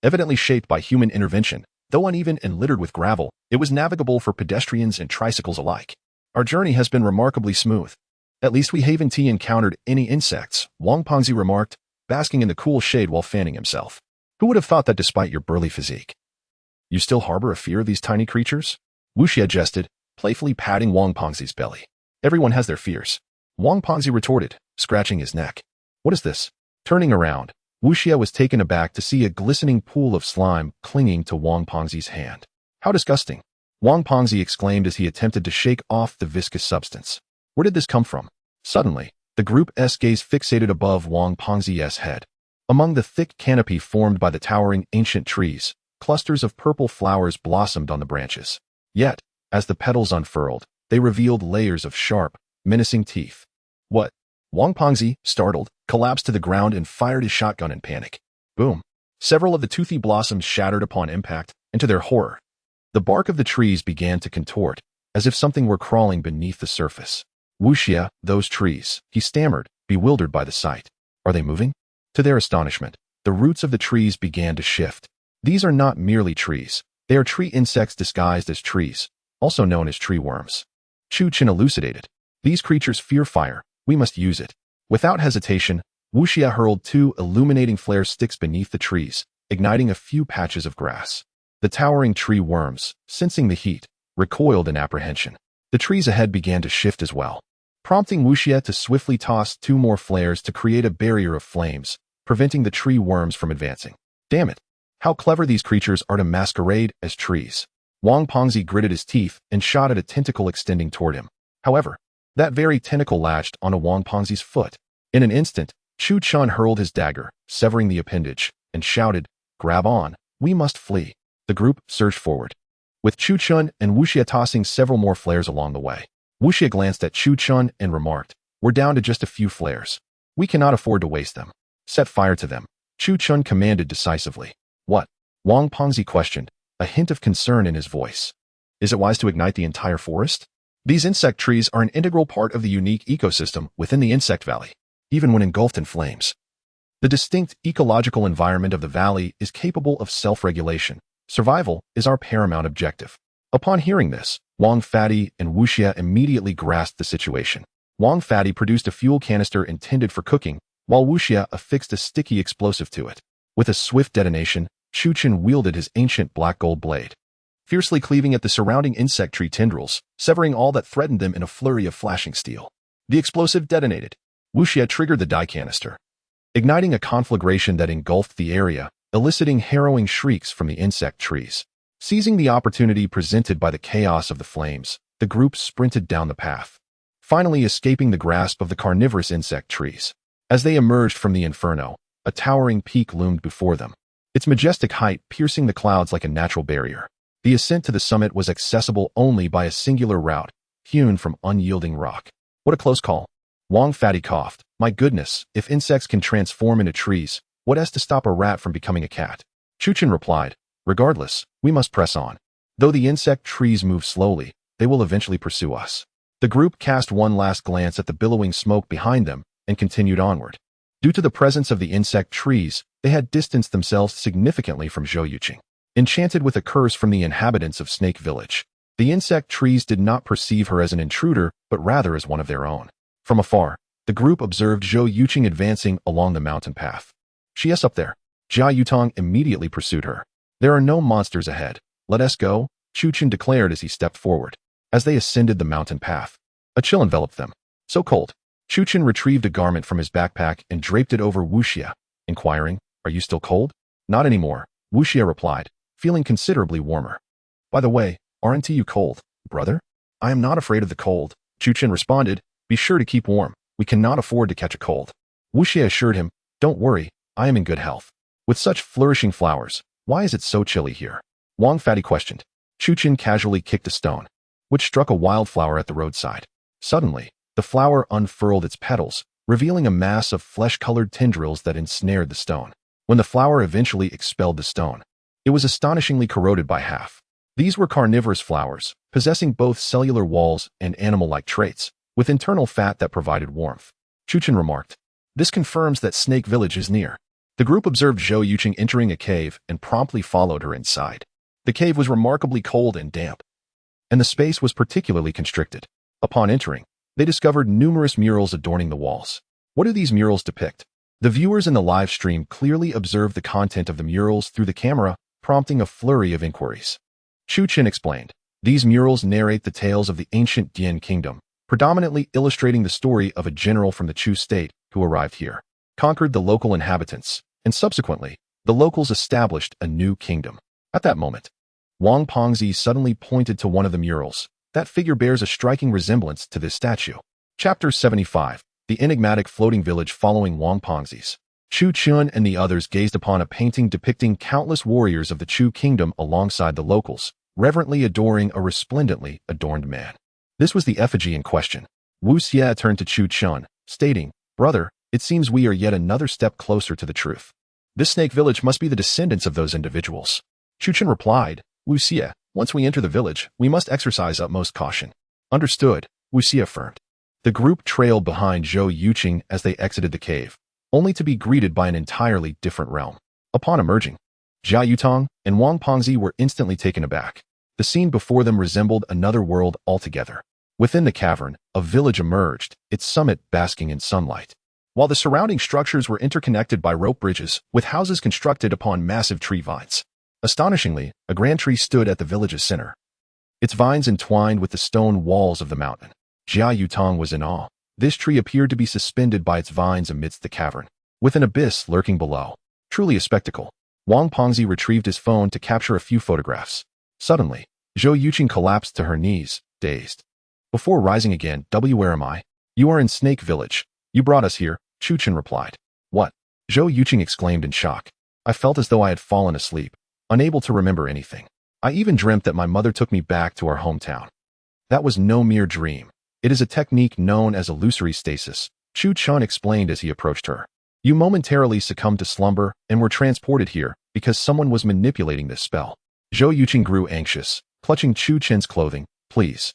evidently shaped by human intervention. Though uneven and littered with gravel, it was navigable for pedestrians and tricycles alike. Our journey has been remarkably smooth. At least we haven't encountered any insects, Wang Pengzi remarked, basking in the cool shade while fanning himself. Who would have thought that despite your burly physique, you still harbor a fear of these tiny creatures? Wu Xie jested, playfully patting Wang Pengzi's belly. Everyone has their fears. Wang Pengzi retorted, scratching his neck. What is this? Turning around, Wu Xie was taken aback to see a glistening pool of slime clinging to Wang Pengzi's hand. How disgusting! Wang Pengzi exclaimed as he attempted to shake off the viscous substance. Where did this come from? Suddenly, the group's gaze fixated above Wang Pengzi's head. Among the thick canopy formed by the towering ancient trees, clusters of purple flowers blossomed on the branches. Yet, as the petals unfurled, they revealed layers of sharp, menacing teeth. What? Wang Pengzi, startled, collapsed to the ground and fired his shotgun in panic. Boom! Several of the toothy blossoms shattered upon impact, and to their horror, the bark of the trees began to contort, as if something were crawling beneath the surface. Wu Xie, those trees, he stammered, bewildered by the sight. Are they moving? To their astonishment, the roots of the trees began to shift. These are not merely trees. They are tree insects disguised as trees, also known as tree worms. Chu Chun elucidated. These creatures fear fire. We must use it. Without hesitation, Wu Xie hurled 2 illuminating flare sticks beneath the trees, igniting a few patches of grass. The towering tree worms, sensing the heat, recoiled in apprehension. The trees ahead began to shift as well, prompting Wu Xie to swiftly toss 2 more flares to create a barrier of flames, preventing the tree worms from advancing. Damn it! How clever these creatures are to masquerade as trees. Wang Pengzi gritted his teeth and shot at a tentacle extending toward him. However, that very tentacle latched onto Wang Pengzi's foot. In an instant, Chu Chun hurled his dagger, severing the appendage, and shouted, Grab on, we must flee. The group surged forward, with Chu Chun and Wu Xie tossing several more flares along the way. Wu Xie glanced at Chu Chun and remarked, We're down to just a few flares. We cannot afford to waste them. Set fire to them, Chu Chun commanded decisively. What? Wang Pengzi questioned, a hint of concern in his voice. Is it wise to ignite the entire forest? These insect trees are an integral part of the unique ecosystem within the insect valley, even when engulfed in flames. The distinct ecological environment of the valley is capable of self-regulation. Survival is our paramount objective. Upon hearing this, Wang Fadi and Wu Xie immediately grasped the situation. Wang Fadi produced a fuel canister intended for cooking, while Wu Xie affixed a sticky explosive to it. With a swift detonation, Chu Chun wielded his ancient black gold blade, fiercely cleaving at the surrounding insect tree tendrils, severing all that threatened them in a flurry of flashing steel. The explosive detonated. Wu Xie triggered the dye canister, igniting a conflagration that engulfed the area, eliciting harrowing shrieks from the insect trees. Seizing the opportunity presented by the chaos of the flames, the group sprinted down the path, finally escaping the grasp of the carnivorous insect trees. As they emerged from the inferno, a towering peak loomed before them, its majestic height piercing the clouds like a natural barrier. The ascent to the summit was accessible only by a singular route, hewn from unyielding rock. What a close call. Wang Fadi coughed. My goodness, if insects can transform into trees, what has to stop a rat from becoming a cat? Chu Chun replied, regardless, we must press on. Though the insect trees move slowly, they will eventually pursue us. The group cast one last glance at the billowing smoke behind them and continued onward. Due to the presence of the insect trees, they had distanced themselves significantly from Zhou Yuqing. Enchanted with a curse from the inhabitants of Snake Village, the insect trees did not perceive her as an intruder, but rather as one of their own. From afar, the group observed Zhou Yuqing advancing along the mountain path. She is up there. Jia Yutong immediately pursued her. There are no monsters ahead. Let us go, Chu Chun declared as he stepped forward. As they ascended the mountain path, a chill enveloped them. So cold. Chu Chun retrieved a garment from his backpack and draped it over Wu Xie, inquiring, are you still cold? Not anymore, Wu Xie replied, feeling considerably warmer. By the way, aren't you cold, brother? I am not afraid of the cold, Chu Chun responded. Be sure to keep warm. We cannot afford to catch a cold. Wu Xie assured him, don't worry, I am in good health. With such flourishing flowers, why is it so chilly here? Wang Fadi questioned. Chu Chun casually kicked a stone, which struck a wildflower at the roadside. Suddenly, the flower unfurled its petals, revealing a mass of flesh-colored tendrils that ensnared the stone. When the flower eventually expelled the stone, it was astonishingly corroded by half. These were carnivorous flowers, possessing both cellular walls and animal-like traits, with internal fat that provided warmth. Chu Chun remarked, this confirms that Snake Village is near. The group observed Zhou Yuqing entering a cave and promptly followed her inside. The cave was remarkably cold and damp, and the space was particularly constricted. Upon entering, they discovered numerous murals adorning the walls. What do these murals depict? The viewers in the live stream clearly observed the content of the murals through the camera, prompting a flurry of inquiries. Chu Chun explained, these murals narrate the tales of the ancient Dian kingdom, predominantly illustrating the story of a general from the Chu state who arrived here, conquered the local inhabitants, and subsequently, the locals established a new kingdom. At that moment, Wang Pengzi suddenly pointed to one of the murals. That figure bears a striking resemblance to this statue. Chapter 75, The Enigmatic Floating Village. Following Wang Pengzi's, Chu Chun and the others gazed upon a painting depicting countless warriors of the Chu kingdom alongside the locals, reverently adoring a resplendently adorned man. This was the effigy in question. Wu Xie turned to Chu Chun, stating, brother, it seems we are yet another step closer to the truth. This Snake Village must be the descendants of those individuals. Chu Chun replied, Wu Xie, once we enter the village, we must exercise utmost caution. Understood, Wu Xie affirmed. The group trailed behind Zhou Yuqing as they exited the cave, only to be greeted by an entirely different realm. Upon emerging, Jia Yutong and Wang Pengzi were instantly taken aback. The scene before them resembled another world altogether. Within the cavern, a village emerged, its summit basking in sunlight, while the surrounding structures were interconnected by rope bridges, with houses constructed upon massive tree vines. Astonishingly, a grand tree stood at the village's center, its vines entwined with the stone walls of the mountain. Jia Yutong was in awe. This tree appeared to be suspended by its vines amidst the cavern, with an abyss lurking below. Truly a spectacle. Wang Pengzi retrieved his phone to capture a few photographs. Suddenly, Zhou Yuqing collapsed to her knees, dazed. Before rising again, where am I? You are in Snake Village. You brought us here, Chu Chun replied. What? Zhou Yuqing exclaimed in shock. I felt as though I had fallen asleep, unable to remember anything. I even dreamt that my mother took me back to our hometown. That was no mere dream. It is a technique known as illusory stasis, Chu Chun explained as he approached her. You momentarily succumbed to slumber and were transported here because someone was manipulating this spell. Zhou Yuqing grew anxious, clutching Chu Chen's clothing. Please.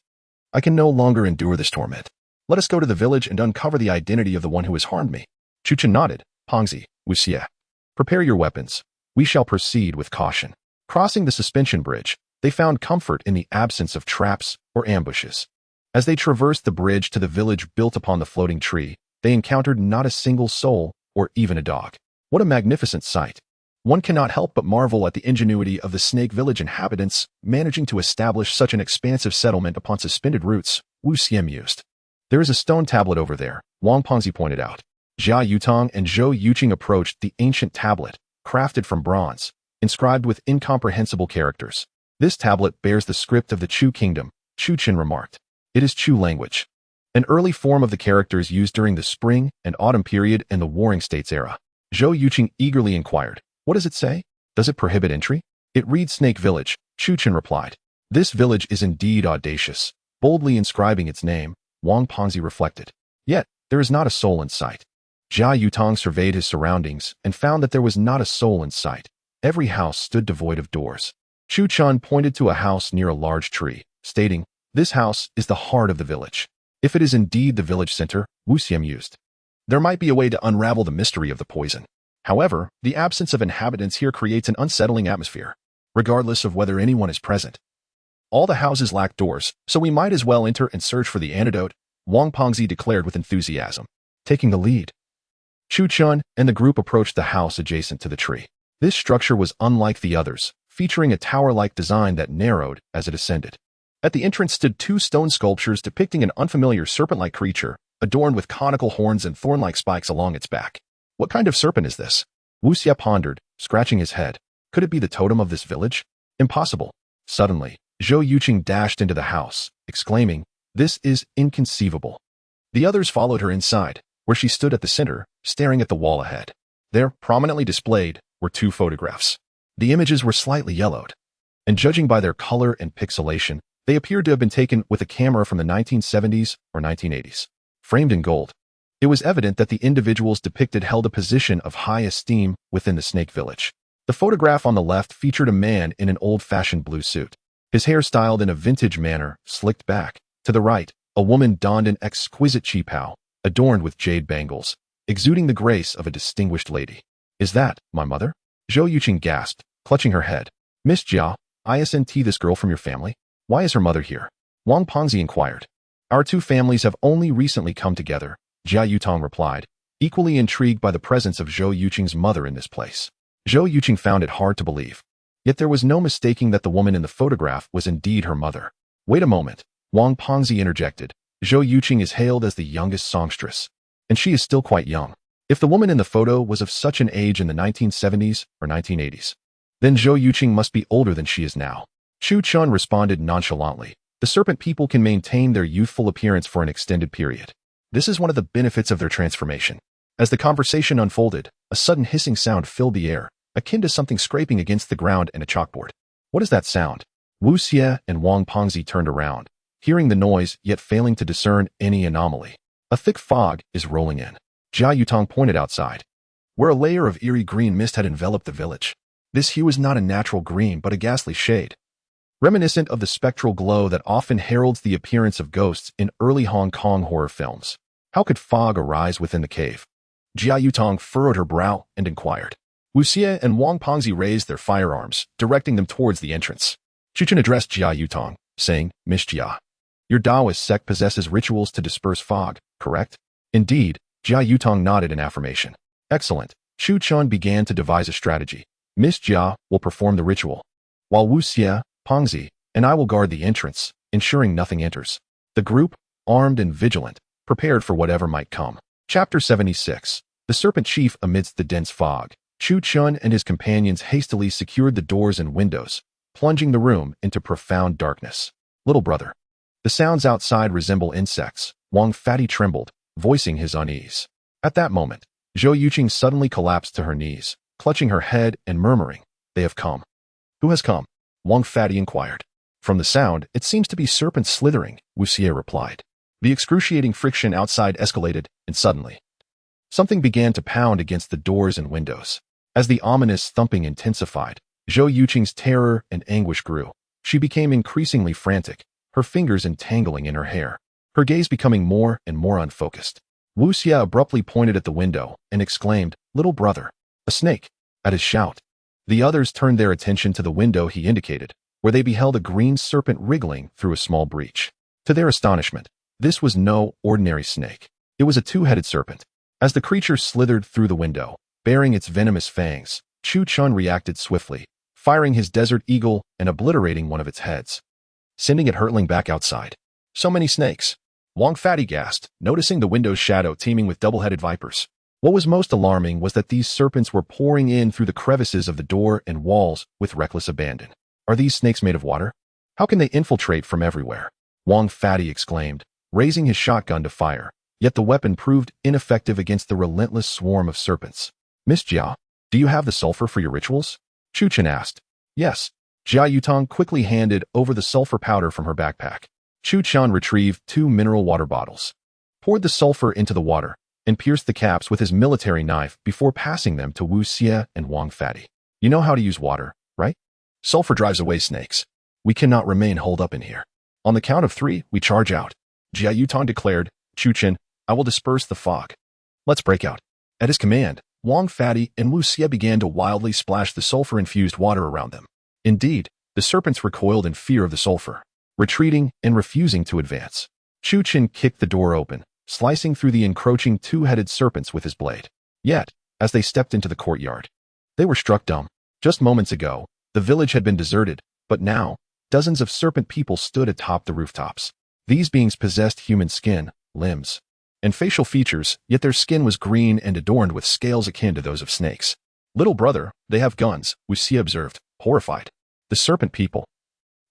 I can no longer endure this torment. Let us go to the village and uncover the identity of the one who has harmed me. Chu Chen nodded. Pongzi, Wu Xie. Prepare your weapons. We shall proceed with caution. Crossing the suspension bridge, they found comfort in the absence of traps or ambushes. As they traversed the bridge to the village built upon the floating tree, they encountered not a single soul or even a dog. What a magnificent sight. One cannot help but marvel at the ingenuity of the Snake Village inhabitants managing to establish such an expansive settlement upon suspended roots, Wu Xie mused. There is a stone tablet over there, Wang Pongzi pointed out. Jia Yutong and Zhou Yuqing approached the ancient tablet, crafted from bronze, inscribed with incomprehensible characters. This tablet bears the script of the Chu kingdom, Chu Chen remarked. It is Chu language, an early form of the characters used during the spring and autumn period in the Warring States era. Zhou Yuqing eagerly inquired, what does it say? Does it prohibit entry? It reads Snake Village, Chu Chen replied. This village is indeed audacious, boldly inscribing its name, Wang Pongzi reflected. Yet, there is not a soul in sight. Jia Yutong surveyed his surroundings and found that there was not a soul in sight. Every house stood devoid of doors. Chu Chun pointed to a house near a large tree, stating, this house is the heart of the village. If it is indeed the village center, Wu Xie mused. There might be a way to unravel the mystery of the poison. However, the absence of inhabitants here creates an unsettling atmosphere, regardless of whether anyone is present. All the houses lack doors, so we might as well enter and search for the antidote, Wang Pongzi declared with enthusiasm. Taking the lead, Chu Chun and the group approached the house adjacent to the tree. This structure was unlike the others, featuring a tower-like design that narrowed as it ascended. At the entrance stood two stone sculptures depicting an unfamiliar serpent-like creature, adorned with conical horns and thorn-like spikes along its back. What kind of serpent is this? Wu Xie pondered, scratching his head. Could it be the totem of this village? Impossible. Suddenly, Zhou Yuqing dashed into the house, exclaiming, this is inconceivable. The others followed her inside, where she stood at the center, staring at the wall ahead. There, prominently displayed, were two photographs. The images were slightly yellowed, and judging by their color and pixelation, they appeared to have been taken with a camera from the 1970s or 1980s. Framed in gold, it was evident that the individuals depicted held a position of high esteem within the Snake Village. The photograph on the left featured a man in an old-fashioned blue suit, his hair styled in a vintage manner, slicked back. To the right, a woman donned an exquisite qipao, adorned with jade bangles, exuding the grace of a distinguished lady. Is that my mother? Zhou Yuqing gasped, clutching her head. Miss Jia, isn't this girl from your family? Why is her mother here? Wang Pongzi inquired. Our two families have only recently come together, Jia Yutong replied, equally intrigued by the presence of Zhou Yuqing's mother in this place. Zhou Yuqing found it hard to believe. Yet there was no mistaking that the woman in the photograph was indeed her mother. Wait a moment, Wang Pongzi interjected. Zhou Yuqing is hailed as the youngest songstress, and she is still quite young. If the woman in the photo was of such an age in the 1970s or 1980s, then Zhou Yuqing must be older than she is now. Chu Chun responded nonchalantly. The serpent people can maintain their youthful appearance for an extended period. This is one of the benefits of their transformation. As the conversation unfolded, a sudden hissing sound filled the air, akin to something scraping against the ground and a chalkboard. What is that sound? Wu Xie and Wang Pongzi turned around, hearing the noise yet failing to discern any anomaly. A thick fog is rolling in. Jia Yutong pointed outside, where a layer of eerie green mist had enveloped the village. This hue is not a natural green but a ghastly shade, reminiscent of the spectral glow that often heralds the appearance of ghosts in early Hong Kong horror films. How could fog arise within the cave? Jia Yutong furrowed her brow and inquired. Wu Xie and Wang Pongzi raised their firearms, directing them towards the entrance. Chu Chen addressed Jia Yutong, saying, Miss Jia, your Taoist sect possesses rituals to disperse fog, correct? Indeed, Jia Yutong nodded in affirmation. Excellent. Chu Chun began to devise a strategy. Miss Jia will perform the ritual, while Wu Xie, Pongzi, and I will guard the entrance, ensuring nothing enters. The group, armed and vigilant, prepared for whatever might come. Chapter 76. The Serpent Chief amidst the dense fog. Chu Chun and his companions hastily secured the doors and windows, plunging the room into profound darkness. Little brother. The sounds outside resemble insects. Wang Fatty trembled, voicing his unease. At that moment, Zhou Yuqing suddenly collapsed to her knees, clutching her head and murmuring, They have come. Who has come? Wang Fatty inquired. From the sound, it seems to be serpents slithering, Wu Xie replied. The excruciating friction outside escalated, and suddenly, Something began to pound against the doors and windows. As the ominous thumping intensified, Zhou Yuqing's terror and anguish grew. She became increasingly frantic, her fingers entangling in her hair, her gaze becoming more and more unfocused. Wu Xie abruptly pointed at the window and exclaimed, "Little brother, a snake!" At his shout, the others turned their attention to the window he indicated, where they beheld a green serpent wriggling through a small breach. To their astonishment, this was no ordinary snake. It was a two-headed serpent. As the creature slithered through the window, bearing its venomous fangs, Chu Chun reacted swiftly, firing his desert eagle and obliterating one of its heads, sending it hurtling back outside. So many snakes! Wang Fatty gasped, noticing the window's shadow teeming with double-headed vipers. What was most alarming was that these serpents were pouring in through the crevices of the door and walls with reckless abandon. Are these snakes made of water? How can they infiltrate from everywhere? Wang Fatty exclaimed, raising his shotgun to fire, yet the weapon proved ineffective against the relentless swarm of serpents. Miss Jia, do you have the sulfur for your rituals? Chu Chen asked. Yes. Jia Yutong quickly handed over the sulfur powder from her backpack. Chu Chen retrieved 2 mineral water bottles, poured the sulfur into the water, and pierced the caps with his military knife before passing them to Wu Xie and Wang Fatty. You know how to use water, right? Sulfur drives away snakes. We cannot remain holed up in here. On the count of 3, we charge out. Jia Yutong declared, Chu Chen, I will disperse the fog. Let's break out. At his command, Wang Fatty and Wu Xie began to wildly splash the sulfur-infused water around them. Indeed, the serpents recoiled in fear of the sulfur, retreating and refusing to advance. Chu Chen kicked the door open, slicing through the encroaching two-headed serpents with his blade. Yet, as they stepped into the courtyard, they were struck dumb. Just moments ago, the village had been deserted, but now, dozens of serpent people stood atop the rooftops. These beings possessed human skin, limbs, and facial features, yet their skin was green and adorned with scales akin to those of snakes. Little brother, they have guns, Wu Xie observed, horrified. The serpent people,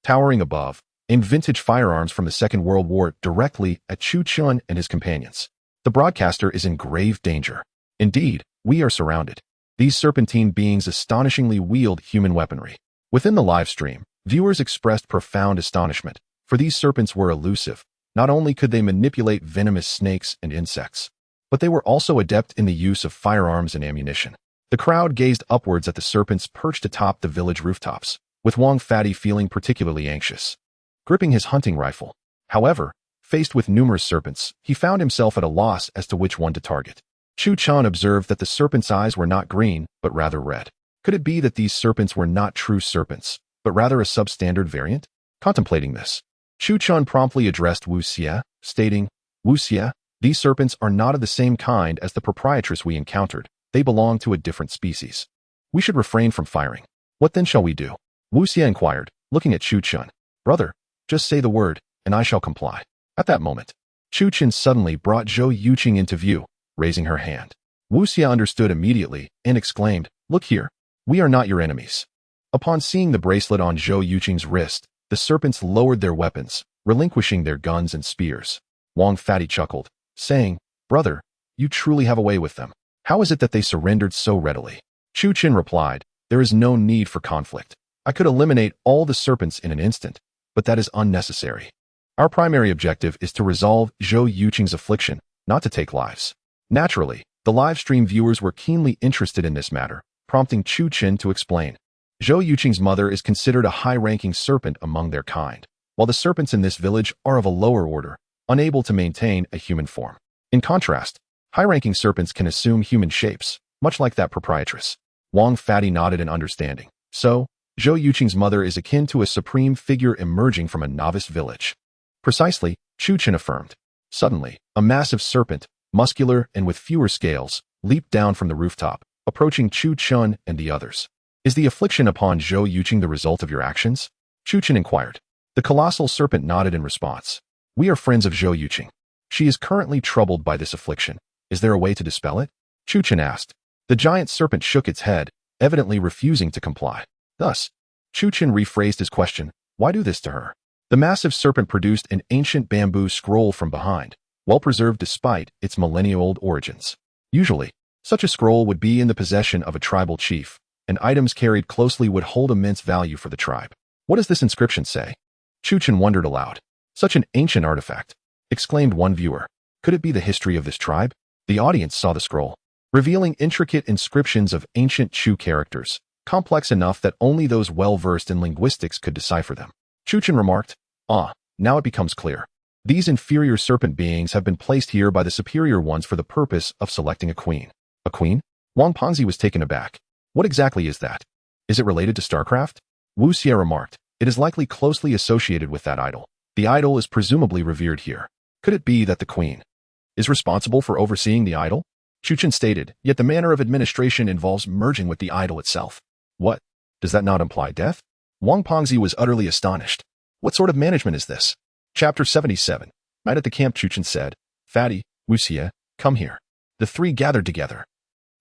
towering above, aimed vintage firearms from the Second World War directly at Chu Chun and his companions. The broadcaster is in grave danger. Indeed, we are surrounded. These serpentine beings astonishingly wield human weaponry. Within the live stream, viewers expressed profound astonishment, for these serpents were elusive. Not only could they manipulate venomous snakes and insects, but they were also adept in the use of firearms and ammunition. The crowd gazed upwards at the serpents perched atop the village rooftops, with Wang Fatty feeling particularly anxious, gripping his hunting rifle. However, faced with numerous serpents, he found himself at a loss as to which one to target. Chu Chan observed that the serpents' eyes were not green, but rather red. Could it be that these serpents were not true serpents, but rather a substandard variant? Contemplating this, Chu Chan promptly addressed Wu Xie, stating, Wu Xie, these serpents are not of the same kind as the proprietress we encountered. They belong to a different species. We should refrain from firing. What then shall we do? Wu Xie inquired, looking at Chu Chun. Brother, just say the word, and I shall comply. At that moment, Chu Chun suddenly brought Zhou Yuqing into view, raising her hand. Wu Xie understood immediately and exclaimed, Look here, we are not your enemies. Upon seeing the bracelet on Zhou Yuqing's wrist, the serpents lowered their weapons, relinquishing their guns and spears. Wang Fatty chuckled, saying, Brother, you truly have a way with them. How is it that they surrendered so readily? Chu Chin replied, There is no need for conflict. I could eliminate all the serpents in an instant, but that is unnecessary. Our primary objective is to resolve Zhou Yuqing's affliction, not to take lives. Naturally, the live stream viewers were keenly interested in this matter, prompting Chu Chin to explain. Zhou Yuqing's mother is considered a high-ranking serpent among their kind, while the serpents in this village are of a lower order, unable to maintain a human form. In contrast, high-ranking serpents can assume human shapes, much like that proprietress. Wang Fatty nodded in understanding. So, Zhou Yuqing's mother is akin to a supreme figure emerging from a novice village. Precisely, Chu Chin affirmed. Suddenly, a massive serpent, muscular and with fewer scales, leaped down from the rooftop, approaching Chu Chun and the others. Is the affliction upon Zhou Yuqing the result of your actions? Chu Chin inquired. The colossal serpent nodded in response. We are friends of Zhou Yuqing. She is currently troubled by this affliction. Is there a way to dispel it? Chu Chin asked. The giant serpent shook its head, evidently refusing to comply. Thus, Chu Chin rephrased his question, why do this to her? The massive serpent produced an ancient bamboo scroll from behind, well preserved despite its millennia-old origins. Usually, such a scroll would be in the possession of a tribal chief, and items carried closely would hold immense value for the tribe. What does this inscription say? Chu Chin wondered aloud. Such an ancient artifact, exclaimed one viewer. Could it be the history of this tribe? The audience saw the scroll, revealing intricate inscriptions of ancient Chu characters, complex enough that only those well-versed in linguistics could decipher them. Chuchen remarked, "Ah, now it becomes clear. These inferior serpent beings have been placed here by the superior ones for the purpose of selecting a queen." A queen? Wang Pengzi was taken aback. What exactly is that? Is it related to StarCraft? Wu Xie remarked, "It is likely closely associated with that idol. The idol is presumably revered here. Could it be that the queen is responsible for overseeing the idol?" Chuchen stated, "Yet the manner of administration involves merging with the idol itself." What? Does that not imply death? Wang Pengzi was utterly astonished. What sort of management is this? Chapter 77. Night at the camp. Chuchen said, "Fatty, Wu Xie, come here." The three gathered together.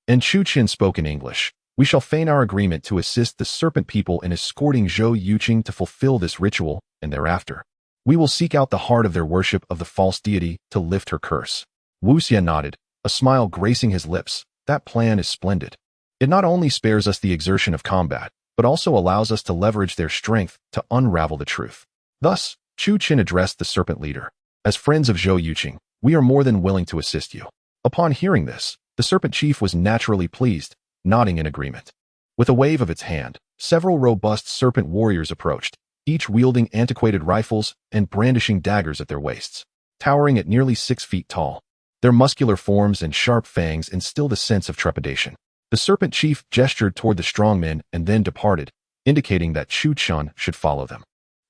And Chuchen spoke in English. "We shall feign our agreement to assist the serpent people in escorting Zhou Yuqing to fulfill this ritual, and thereafter, we will seek out the heart of their worship of the false deity to lift her curse." Wu Xie nodded, a smile gracing his lips. "That plan is splendid. It not only spares us the exertion of combat, but also allows us to leverage their strength to unravel the truth." Thus, Chuchen addressed the serpent leader. "As friends of Zhou Yuqing, we are more than willing to assist you." Upon hearing this, the serpent chief was naturally pleased, nodding in agreement. With a wave of its hand, several robust serpent warriors approached, each wielding antiquated rifles and brandishing daggers at their waists. Towering at nearly 6 feet tall, their muscular forms and sharp fangs instilled a sense of trepidation. The serpent chief gestured toward the strongmen and then departed, indicating that Chuchen should follow them.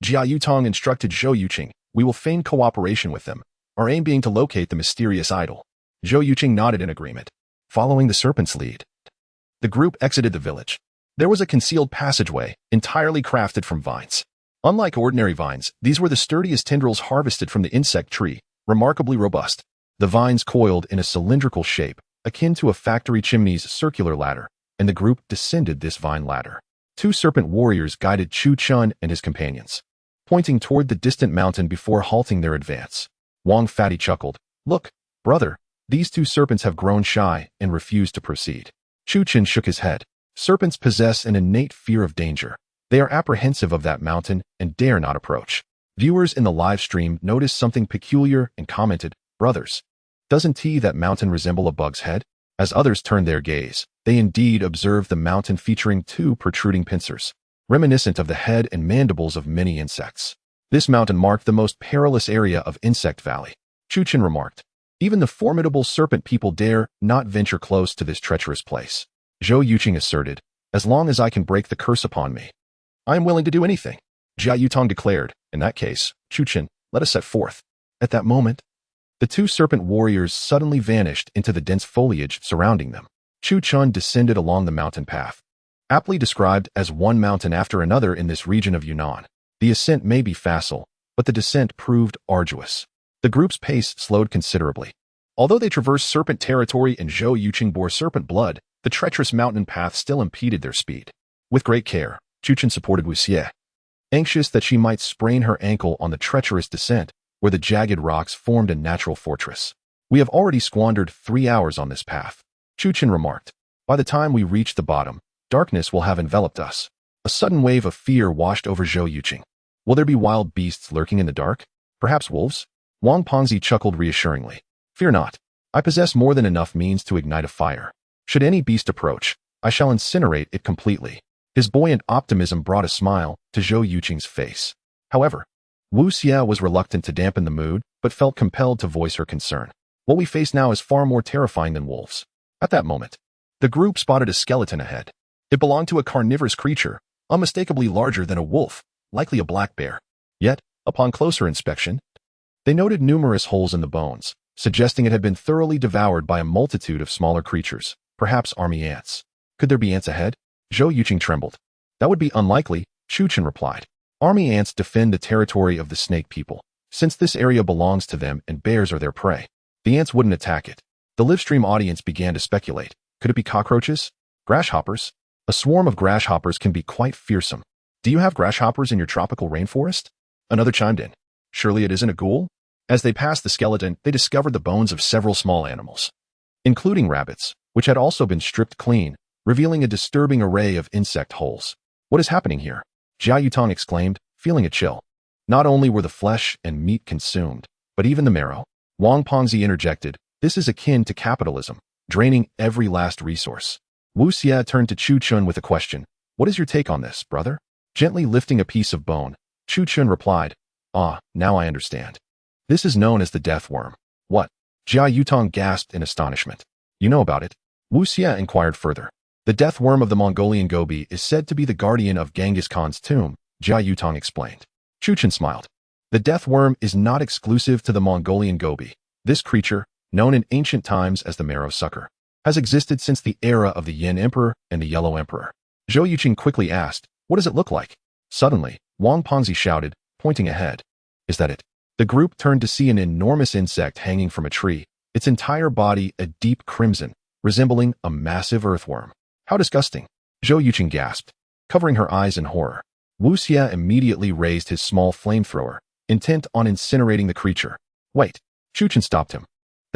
Jia Yutong instructed Zhou Yuqing, "We will feign cooperation with them, our aim being to locate the mysterious idol." Zhou Yuqing nodded in agreement. Following the serpent's lead, the group exited the village. There was a concealed passageway, entirely crafted from vines. Unlike ordinary vines, these were the sturdiest tendrils harvested from the insect tree, remarkably robust. The vines coiled in a cylindrical shape, akin to a factory chimney's circular ladder, and the group descended this vine ladder. 2 serpent warriors guided Chuchen and his companions, pointing toward the distant mountain before halting their advance. Wang Fatty chuckled, "Look, brother, these 2 serpents have grown shy and refuse to proceed." Chuchen shook his head. Serpents possess an innate fear of danger. They are apprehensive of that mountain and dare not approach. Viewers in the live stream noticed something peculiar and commented, "Brothers, doesn't that mountain resemble a bug's head?" As others turned their gaze, they indeed observed the mountain featuring 2 protruding pincers, reminiscent of the head and mandibles of many insects. This mountain marked the most perilous area of Insect Valley. Chuchen remarked, "Even the formidable serpent people dare not venture close to this treacherous place." Zhou Yuqing asserted, "As long as I can break the curse upon me, I am willing to do anything." Jia Yutong declared, "In that case, Chuchen, let us set forth." At that moment, the 2 serpent warriors suddenly vanished into the dense foliage surrounding them. Chuchen descended along the mountain path. Aptly described as one mountain after another in this region of Yunnan, the ascent may be facile, but the descent proved arduous. The group's pace slowed considerably. Although they traversed serpent territory and Zhou Yuqing bore serpent blood, the treacherous mountain path still impeded their speed. With great care, Chuchen supported Wu Xie, anxious that she might sprain her ankle on the treacherous descent, where the jagged rocks formed a natural fortress. "We have already squandered 3 hours on this path," Chuchen remarked. "By the time we reach the bottom, darkness will have enveloped us." A sudden wave of fear washed over Zhou Yuqing. "Will there be wild beasts lurking in the dark? Perhaps wolves?" Wang Pengzi chuckled reassuringly. "Fear not. I possess more than enough means to ignite a fire. Should any beast approach, I shall incinerate it completely." His buoyant optimism brought a smile to Zhou Yuqing's face. However, Wu Xie was reluctant to dampen the mood, but felt compelled to voice her concern. "What we face now is far more terrifying than wolves." At that moment, the group spotted a skeleton ahead. It belonged to a carnivorous creature, unmistakably larger than a wolf, likely a black bear. Yet, upon closer inspection, they noted numerous holes in the bones, suggesting it had been thoroughly devoured by a multitude of smaller creatures, perhaps army ants. Could there be ants ahead? Zhou Yuqing trembled. "That would be unlikely," Chuchen replied. "Army ants defend the territory of the snake people, since this area belongs to them and bears are their prey. The ants wouldn't attack it." The livestream audience began to speculate. Could it be cockroaches? Grasshoppers? A swarm of grasshoppers can be quite fearsome. "Do you have grasshoppers in your tropical rainforest?" Another chimed in. "Surely it isn't a ghoul?" As they passed the skeleton, they discovered the bones of several small animals, including rabbits, which had also been stripped clean, revealing a disturbing array of insect holes. "What is happening here?" Jia Yutong exclaimed, feeling a chill. Not only were the flesh and meat consumed, but even the marrow. Wang Pengzi interjected, This is akin to capitalism, draining every last resource. Wu Xie turned to Chu Chun with a question. What is your take on this, brother? Gently lifting a piece of bone, Chu Chun replied, Ah, now I understand. This is known as the death worm. What? Jia Yutong gasped in astonishment. You know about it? Wu Xie inquired further. The death worm of the Mongolian Gobi is said to be the guardian of Genghis Khan's tomb, Jia Yutong explained. Chu Chun smiled. The death worm is not exclusive to the Mongolian Gobi. This creature, known in ancient times as the marrow sucker, has existed since the era of the Yin Emperor and the Yellow Emperor. Zhou Yuqing quickly asked, What does it look like? Suddenly, Wang Pengzi shouted, pointing ahead. Is that it? The group turned to see an enormous insect hanging from a tree, its entire body a deep crimson, resembling a massive earthworm. How disgusting! Zhou Yuqing gasped, covering her eyes in horror. Wu Xie immediately raised his small flamethrower, intent on incinerating the creature. Wait! Chu Chun stopped him.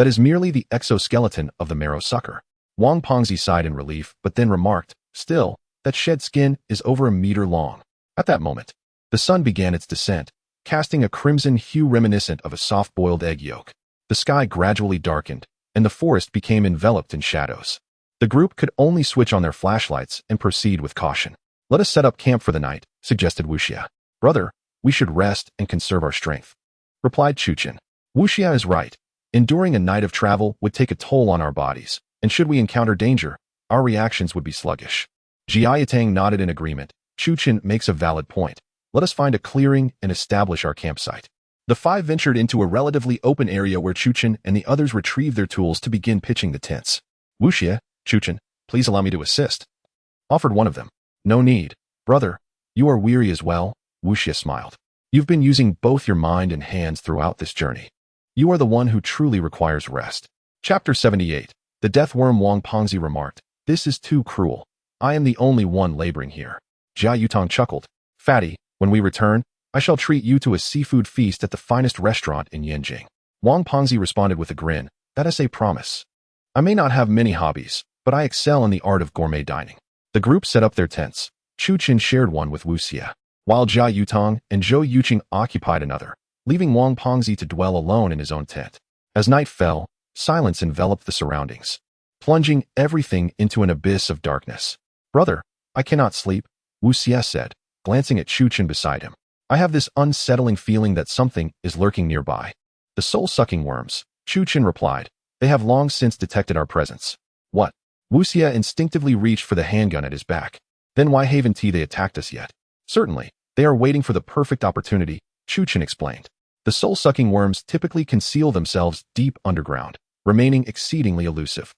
That is merely the exoskeleton of the marrow sucker. Wang Pengzi sighed in relief, but then remarked, Still, that shed skin is over a meter long. At that moment, the sun began its descent, casting a crimson hue reminiscent of a soft-boiled egg yolk. The sky gradually darkened, and the forest became enveloped in shadows. The group could only switch on their flashlights and proceed with caution. Let us set up camp for the night, suggested Wu Xie. Brother, we should rest and conserve our strength, replied Chu Chun. Wu Xie is right. Enduring a night of travel would take a toll on our bodies, and should we encounter danger, our reactions would be sluggish. Jia Yutang nodded in agreement. Chu Chun makes a valid point. Let us find a clearing and establish our campsite. The five ventured into a relatively open area where Chu Chun and the others retrieved their tools to begin pitching the tents. Wu Xie, Chu Chun, please allow me to assist, offered one of them. No need. Brother, you are weary as well, Wu Xie smiled. You've been using both your mind and hands throughout this journey. You are the one who truly requires rest. Chapter 78. The death worm. Wang Pengzi remarked, This is too cruel. I am the only one laboring here. Jia Yutong chuckled. Fatty, when we return, I shall treat you to a seafood feast at the finest restaurant in Yanjing. Wang Pengzi responded with a grin. That is a promise. I may not have many hobbies, but I excel in the art of gourmet dining. The group set up their tents. Chu Chun shared one with Wu Xie, while Jia Yutong and Zhou Yuqing occupied another, leaving Wang Pengzi to dwell alone in his own tent. As night fell, silence enveloped the surroundings, plunging everything into an abyss of darkness. Brother, I cannot sleep, Wu Xie said, glancing at Chu Chun beside him. I have this unsettling feeling that something is lurking nearby. The soul-sucking worms, Chu Chun replied. They have long since detected our presence. What? Wu Xie instinctively reached for the handgun at his back. Then why haven't they attacked us yet? Certainly, they are waiting for the perfect opportunity, Chu Chun explained. The soul-sucking worms typically conceal themselves deep underground, remaining exceedingly elusive.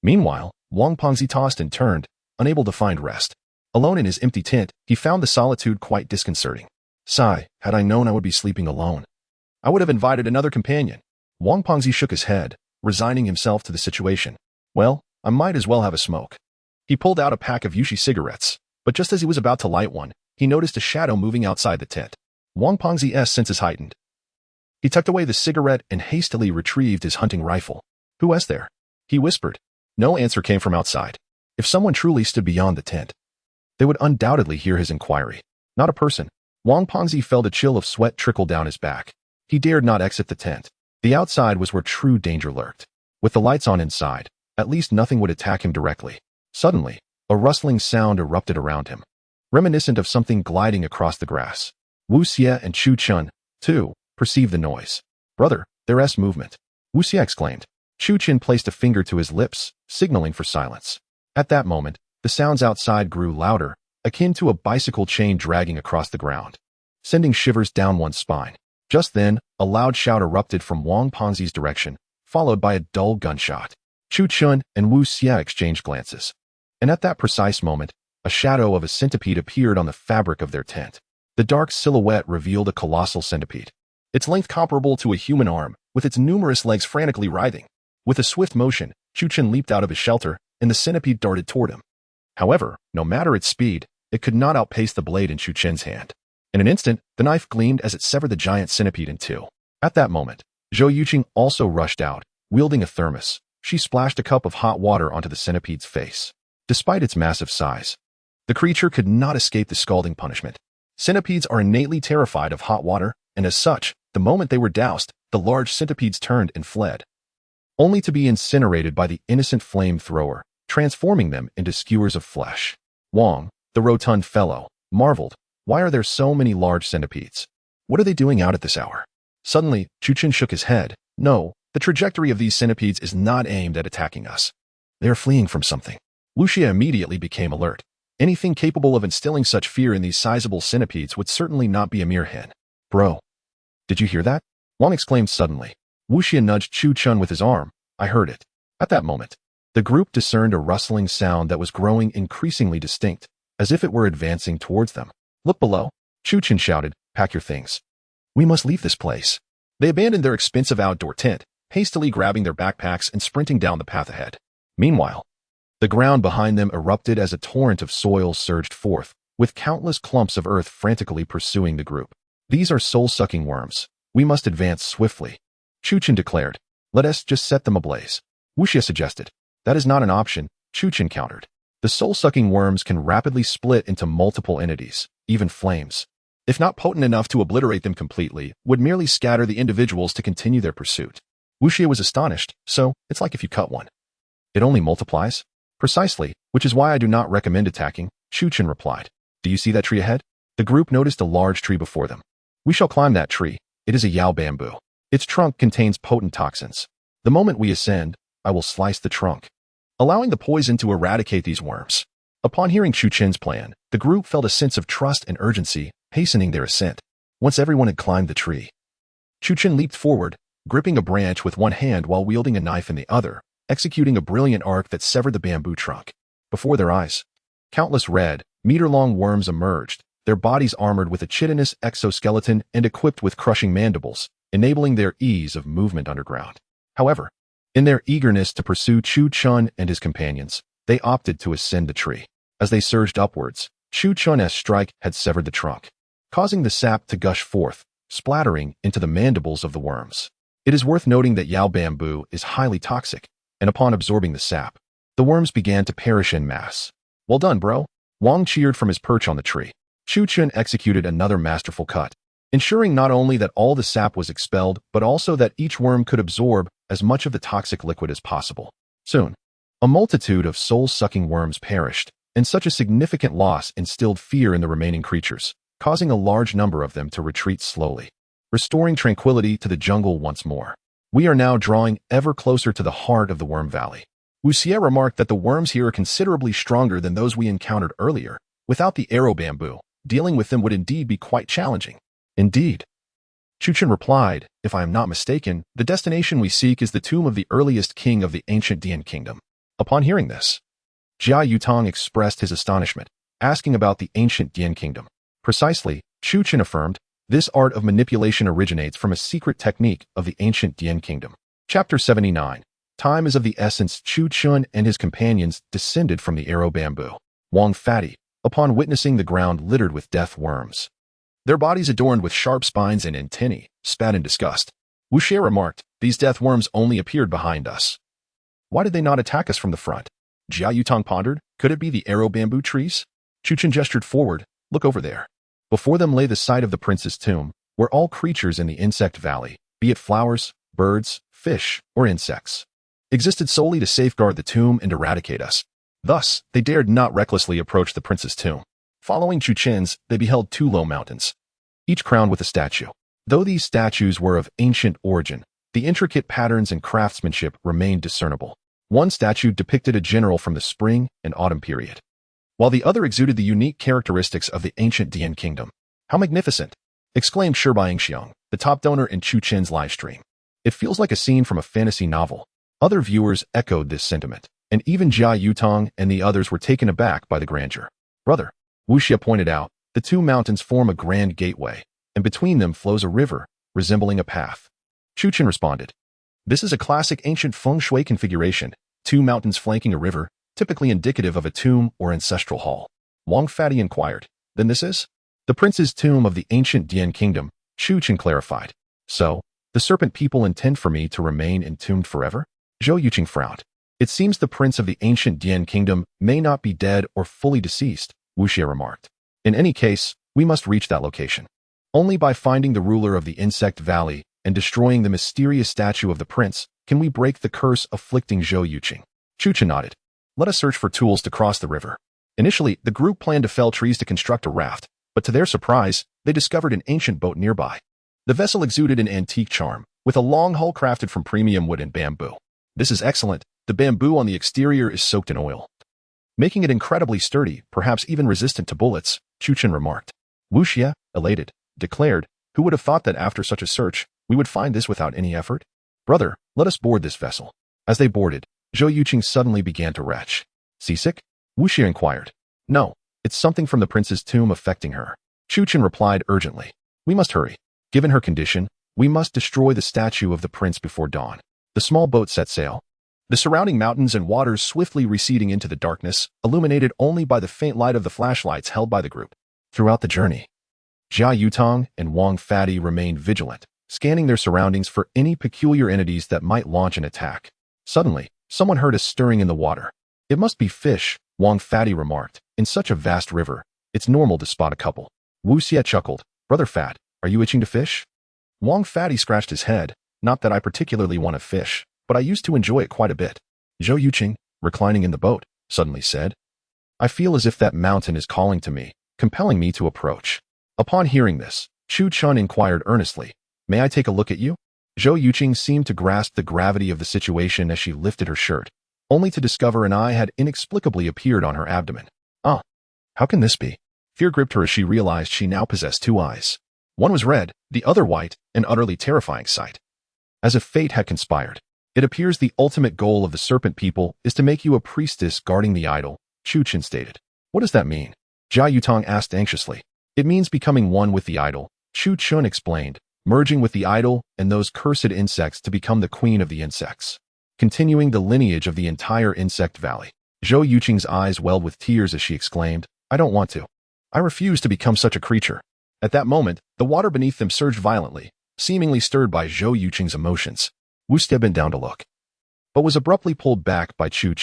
Meanwhile, Wang Pengzi tossed and turned, unable to find rest. Alone in his empty tent, he found the solitude quite disconcerting. Sigh, had I known I would be sleeping alone, I would have invited another companion. Wang Pengzi shook his head, resigning himself to the situation. Well, I might as well have a smoke. He pulled out a pack of Yushi cigarettes, but just as he was about to light one, he noticed a shadow moving outside the tent. Wang Pengzi's senses heightened. He tucked away the cigarette and hastily retrieved his hunting rifle. Who was there? He whispered. No answer came from outside. If someone truly stood beyond the tent, they would undoubtedly hear his inquiry. Not a person. Wang Pengzi felt a chill of sweat trickle down his back. He dared not exit the tent. The outside was where true danger lurked. With the lights on inside, at least nothing would attack him directly. Suddenly, a rustling sound erupted around him, reminiscent of something gliding across the grass. Wu Xie and Chu Chun, too, perceived the noise. Brother, there's movement, Wu Xie exclaimed. Chu Chun placed a finger to his lips, signaling for silence. At that moment, the sounds outside grew louder, akin to a bicycle chain dragging across the ground, sending shivers down one's spine. Just then, a loud shout erupted from Wang Pengzi's direction, followed by a dull gunshot. Chu Chun and Wu Xie exchanged glances. And at that precise moment, a shadow of a centipede appeared on the fabric of their tent. The dark silhouette revealed a colossal centipede, its length comparable to a human arm, with its numerous legs frantically writhing. With a swift motion, Chu Chun leaped out of his shelter, and the centipede darted toward him. However, no matter its speed, it could not outpace the blade in Chu Chun's hand. In an instant, the knife gleamed as it severed the giant centipede in two. At that moment, Zhou Yuqing also rushed out, wielding a thermos. She splashed a cup of hot water onto the centipede's face. Despite its massive size, the creature could not escape the scalding punishment. Centipedes are innately terrified of hot water, and as such, the moment they were doused, the large centipedes turned and fled. only to be incinerated by the innocent flamethrower, transforming them into skewers of flesh. Wang, the rotund fellow, marveled, why are there so many large centipedes? What are they doing out at this hour? Suddenly, Chuchen shook his head. No, the trajectory of these centipedes is not aimed at attacking us. They are fleeing from something. Wu Xie immediately became alert. Anything capable of instilling such fear in these sizable centipedes would certainly not be a mere hint. Bro, did you hear that? Wang exclaimed suddenly. Wu Xie nudged Chu Chun with his arm. I heard it. At that moment, the group discerned a rustling sound that was growing increasingly distinct, as if it were advancing towards them. Look below, Chu Chun shouted, pack your things. We must leave this place. They abandoned their expensive outdoor tent, hastily grabbing their backpacks and sprinting down the path ahead. Meanwhile, the ground behind them erupted as a torrent of soil surged forth, with countless clumps of earth frantically pursuing the group. These are soul-sucking worms. We must advance swiftly. Chu Chun declared. Let us just set them ablaze. Wu Xie suggested. That is not an option, Chu Chun countered. The soul-sucking worms can rapidly split into multiple entities, even flames. If not potent enough to obliterate them completely, would merely scatter the individuals to continue their pursuit. Wu Xie was astonished. So, it's like if you cut one. It only multiplies? Precisely, which is why I do not recommend attacking, Chu Chun replied. Do you see that tree ahead? The group noticed a large tree before them. We shall climb that tree. It is a yao bamboo. Its trunk contains potent toxins. The moment we ascend, I will slice the trunk, allowing the poison to eradicate these worms. Upon hearing Chu Chen's plan, the group felt a sense of trust and urgency, hastening their ascent. Once everyone had climbed the tree, Chu Chen leaped forward, gripping a branch with one hand while wielding a knife in the other, executing a brilliant arc that severed the bamboo trunk. Before their eyes, countless red, meter-long worms emerged, their bodies armored with a chitinous exoskeleton and equipped with crushing mandibles, enabling their ease of movement underground. However, in their eagerness to pursue Chu Chun and his companions, they opted to ascend the tree. As they surged upwards, Chu Chun's strike had severed the trunk, causing the sap to gush forth, splattering into the mandibles of the worms. It is worth noting that yao bamboo is highly toxic, and upon absorbing the sap, the worms began to perish en masse. Well done, bro. Wang cheered from his perch on the tree. Chu Chun executed another masterful cut, ensuring not only that all the sap was expelled, but also that each worm could absorb as much of the toxic liquid as possible. Soon, a multitude of soul-sucking worms perished, and such a significant loss instilled fear in the remaining creatures, causing a large number of them to retreat slowly, restoring tranquility to the jungle once more. We are now drawing ever closer to the heart of the Worm Valley. Wu Xie remarked that the worms here are considerably stronger than those we encountered earlier. Without the arrow bamboo, dealing with them would indeed be quite challenging. Indeed. Chu Chun replied, if I am not mistaken, the destination we seek is the tomb of the earliest king of the ancient Dian kingdom. Upon hearing this, Jia Yutong expressed his astonishment, asking about the ancient Dian kingdom. Precisely, Chu Chun affirmed, this art of manipulation originates from a secret technique of the ancient Dian kingdom. Chapter 79. Time is of the essence. Chu Chun and his companions descended from the arrow bamboo. Wang Fatty, upon witnessing the ground littered with death worms, their bodies adorned with sharp spines and antennae, spat in disgust. Wu Xie remarked, these death worms only appeared behind us. Why did they not attack us from the front? Jia Yutong pondered, could it be the arrow bamboo trees? Chu Chun gestured forward, look over there. Before them lay the site of the prince's tomb, where all creatures in the insect valley, be it flowers, birds, fish, or insects, existed solely to safeguard the tomb and eradicate us. Thus, they dared not recklessly approach the prince's tomb. Following Chu Chen's, they beheld two low mountains, each crowned with a statue. Though these statues were of ancient origin, the intricate patterns and craftsmanship remained discernible. One statue depicted a general from the spring and autumn period, while the other exuded the unique characteristics of the ancient Dian kingdom. How magnificent! Exclaimed Shennongjia Xiang, the top donor in Chu Chen's livestream. It feels like a scene from a fantasy novel. Other viewers echoed this sentiment, and even Jia Yutong and the others were taken aback by the grandeur. Brother, Wu Xie pointed out, the two mountains form a grand gateway, and between them flows a river, resembling a path. Chu Chen responded, this is a classic ancient feng shui configuration, two mountains flanking a river, typically indicative of a tomb or ancestral hall. Wang Fatty inquired, then this is? The prince's tomb of the ancient Dian kingdom, Chu Chen clarified. So, the serpent people intend for me to remain entombed forever? Zhou Yuqing frowned. It seems the prince of the ancient Dian kingdom may not be dead or fully deceased, Wu Xie remarked. In any case, we must reach that location. Only by finding the ruler of the insect valley and destroying the mysterious statue of the prince, can we break the curse afflicting Zhou Yuqing? Chu nodded. Let us search for tools to cross the river. Initially, the group planned to fell trees to construct a raft, but to their surprise, they discovered an ancient boat nearby. The vessel exuded an antique charm, with a long hull crafted from premium wood and bamboo. This is excellent. The bamboo on the exterior is soaked in oil, making it incredibly sturdy, perhaps even resistant to bullets, Chu remarked. Wu Xie, elated, declared, who would have thought that after such a search, we would find this without any effort? Brother, let us board this vessel. As they boarded, Zhou Yuqing suddenly began to retch. Seasick? Wu Xie inquired. No, it's something from the prince's tomb affecting her. Chu replied urgently. We must hurry. Given her condition, we must destroy the statue of the prince before dawn. The small boat set sail. The surrounding mountains and waters swiftly receding into the darkness, illuminated only by the faint light of the flashlights held by the group. Throughout the journey, Jia Yutong and Wang Fadi remained vigilant, scanning their surroundings for any peculiar entities that might launch an attack. Suddenly, someone heard a stirring in the water. It must be fish, Wang Fadi remarked. In such a vast river, it's normal to spot a couple. Wu Xie chuckled. Brother Fat, are you itching to fish? Wang Fadi scratched his head. Not that I particularly want to fish, but I used to enjoy it quite a bit. Zhou Yuqing, reclining in the boat, suddenly said. I feel as if that mountain is calling to me, compelling me to approach. Upon hearing this, Chu inquired earnestly, may I take a look at you? Zhou Yuqing seemed to grasp the gravity of the situation as she lifted her shirt, only to discover an eye had inexplicably appeared on her abdomen. Ah, how can this be? Fear gripped her as she realized she now possessed two eyes. One was red, the other white, an utterly terrifying sight. As if fate had conspired. It appears the ultimate goal of the serpent people is to make you a priestess guarding the idol, Chu stated. What does that mean? Jia Yutong asked anxiously. It means becoming one with the idol, Chu explained, merging with the idol and those cursed insects to become the queen of the insects, continuing the lineage of the entire insect valley. Zhou Yuqing's eyes welled with tears as she exclaimed, I don't want to. I refuse to become such a creature. At that moment, the water beneath them surged violently, seemingly stirred by Zhou Yuqing's emotions. Wu Xie bent down to look, but was abruptly pulled back by Chu.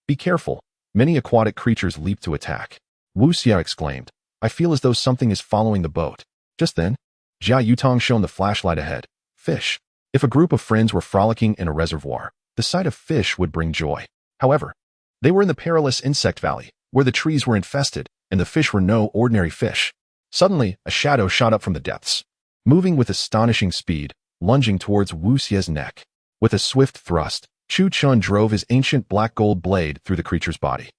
Be careful. Many aquatic creatures leap to attack. Wu Xie exclaimed, I feel as though something is following the boat. Just then, Jia Yutong shone the flashlight ahead. Fish. If a group of friends were frolicking in a reservoir, the sight of fish would bring joy. However, they were in the perilous insect valley, where the trees were infested, and the fish were no ordinary fish. Suddenly, a shadow shot up from the depths, moving with astonishing speed, lunging towards Wu Xie's neck. With a swift thrust, Chu drove his ancient black gold blade through the creature's body,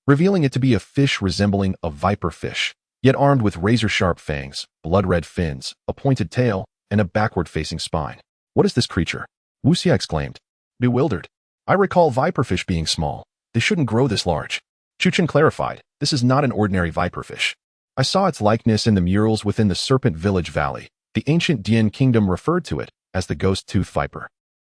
revealing it to be a fish resembling a viper fish, yet armed with razor-sharp fangs, blood-red fins, a pointed tail, and a backward-facing spine. What is this creature? Wu Xie exclaimed, bewildered. I recall viperfish being small. They shouldn't grow this large. Chu clarified, this is not an ordinary viperfish. I saw its likeness in the murals within the Serpent Village Valley. The ancient Dian kingdom referred to it as the ghost-tooth viper.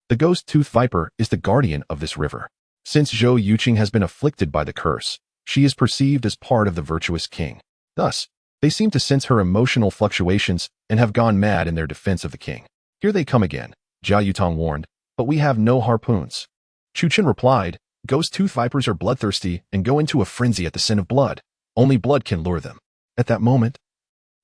The ghost-tooth viper is the guardian of this river. Since Zhou Yuqing has been afflicted by the curse, she is perceived as part of the virtuous king. Thus, they seem to sense her emotional fluctuations and have gone mad in their defense of the king. Here they come again, Jia Yutong warned, but we have no harpoons. Chu replied, ghost-tooth vipers are bloodthirsty and go into a frenzy at the scent of blood. Only blood can lure them. At that moment,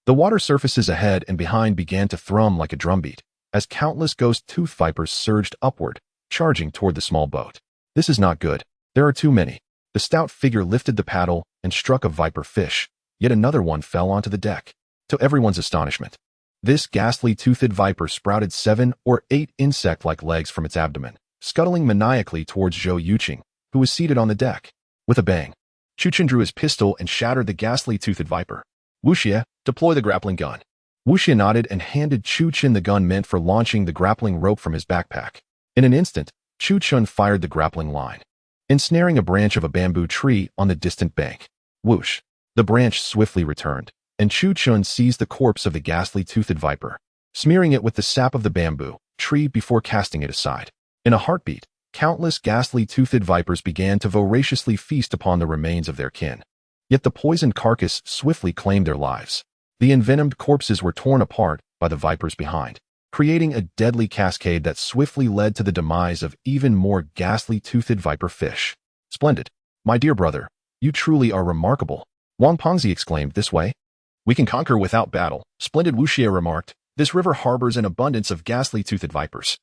the water surfaces ahead and behind began to thrum like a drumbeat, as countless ghost-tooth vipers surged upward, charging toward the small boat. This is not good. There are too many. The stout figure lifted the paddle and struck a viper fish. Yet another one fell onto the deck. To everyone's astonishment, this ghastly toothed viper sprouted 7 or 8 insect-like legs from its abdomen, scuttling maniacally towards Zhou Yuqing, who was seated on the deck. With a bang, Chu drew his pistol and shattered the ghastly toothed viper. Wu Xie, deploy the grappling gun. Wu Xie nodded and handed Chu the gun meant for launching the grappling rope from his backpack. In an instant, Chu fired the grappling line, ensnaring a branch of a bamboo tree on the distant bank. Whoosh! The branch swiftly returned, and Chu seized the corpse of the ghastly toothed viper, smearing it with the sap of the bamboo tree before casting it aside. In a heartbeat, countless ghastly toothed vipers began to voraciously feast upon the remains of their kin. Yet the poisoned carcass swiftly claimed their lives. The envenomed corpses were torn apart by the vipers behind, creating a deadly cascade that swiftly led to the demise of even more ghastly toothed viper fish. Splendid. My dear brother, you truly are remarkable. Wang Pengzi exclaimed this way. We can conquer without battle, splendid Wu Xie remarked. This river harbors an abundance of ghastly-toothed vipers.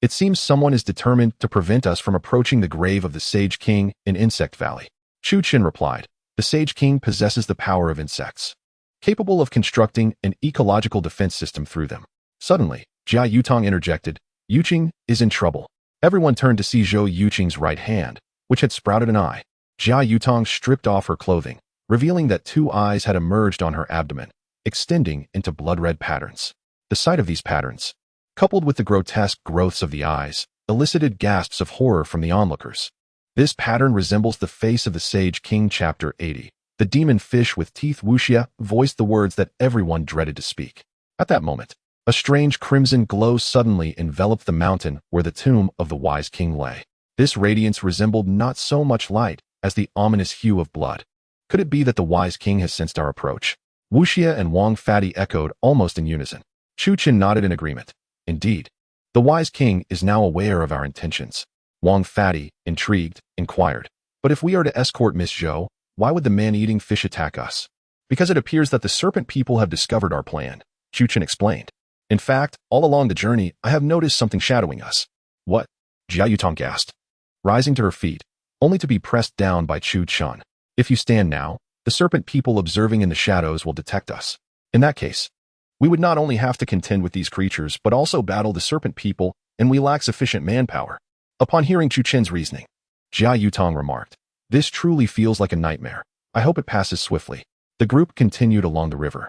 It seems someone is determined to prevent us from approaching the grave of the Sage King in Insect Valley. Chu Qin replied, the Sage King possesses the power of insects, capable of constructing an ecological defense system through them. Suddenly, Jia Yutong interjected, Yuqing is in trouble. Everyone turned to see Zhou Yuqing's right hand, which had sprouted an eye. Jia Yutong stripped off her clothing, revealing that 2 eyes had emerged on her abdomen, extending into blood-red patterns. The sight of these patterns, coupled with the grotesque growths of the eyes, elicited gasps of horror from the onlookers. This pattern resembles the face of the Sage King. Chapter 80. The demon fish with teeth. Wu Xie voiced the words that everyone dreaded to speak. At that moment, a strange crimson glow suddenly enveloped the mountain where the tomb of the wise king lay. This radiance resembled not so much light as the ominous hue of blood. Could it be that the wise king has sensed our approach? Wu Xie and Wang Fadi echoed almost in unison. Chu Qin nodded in agreement. Indeed, the wise king is now aware of our intentions. Wang Fadi, intrigued, inquired, but if we are to escort Miss Zhou, why would the man-eating fish attack us? Because it appears that the serpent people have discovered our plan, Chu Qin explained. In fact, all along the journey, I have noticed something shadowing us. What? Jia Yutong gasped, rising to her feet, only to be pressed down by Chu Qin. If you stand now, the serpent people observing in the shadows will detect us. In that case, we would not only have to contend with these creatures but also battle the serpent people, and we lack sufficient manpower. Upon hearing Chu Qin's reasoning, Jia Yutong remarked, this truly feels like a nightmare. I hope it passes swiftly. The group continued along the river,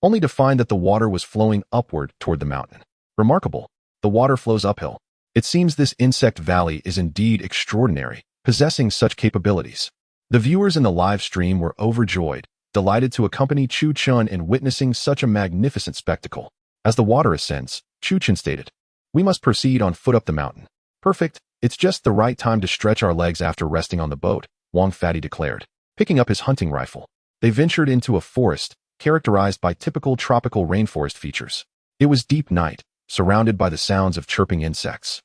only to find that the water was flowing upward toward the mountain. Remarkable, the water flows uphill. It seems this insect valley is indeed extraordinary, possessing such capabilities. The viewers in the live stream were overjoyed, delighted to accompany Chu Qin in witnessing such a magnificent spectacle. As the water ascends, Chu Qin stated, we must proceed on foot up the mountain. Perfect, it's just the right time to stretch our legs after resting on the boat, Wang Fadi declared. Picking up his hunting rifle, they ventured into a forest, characterized by typical tropical rainforest features. It was deep night, surrounded by the sounds of chirping insects.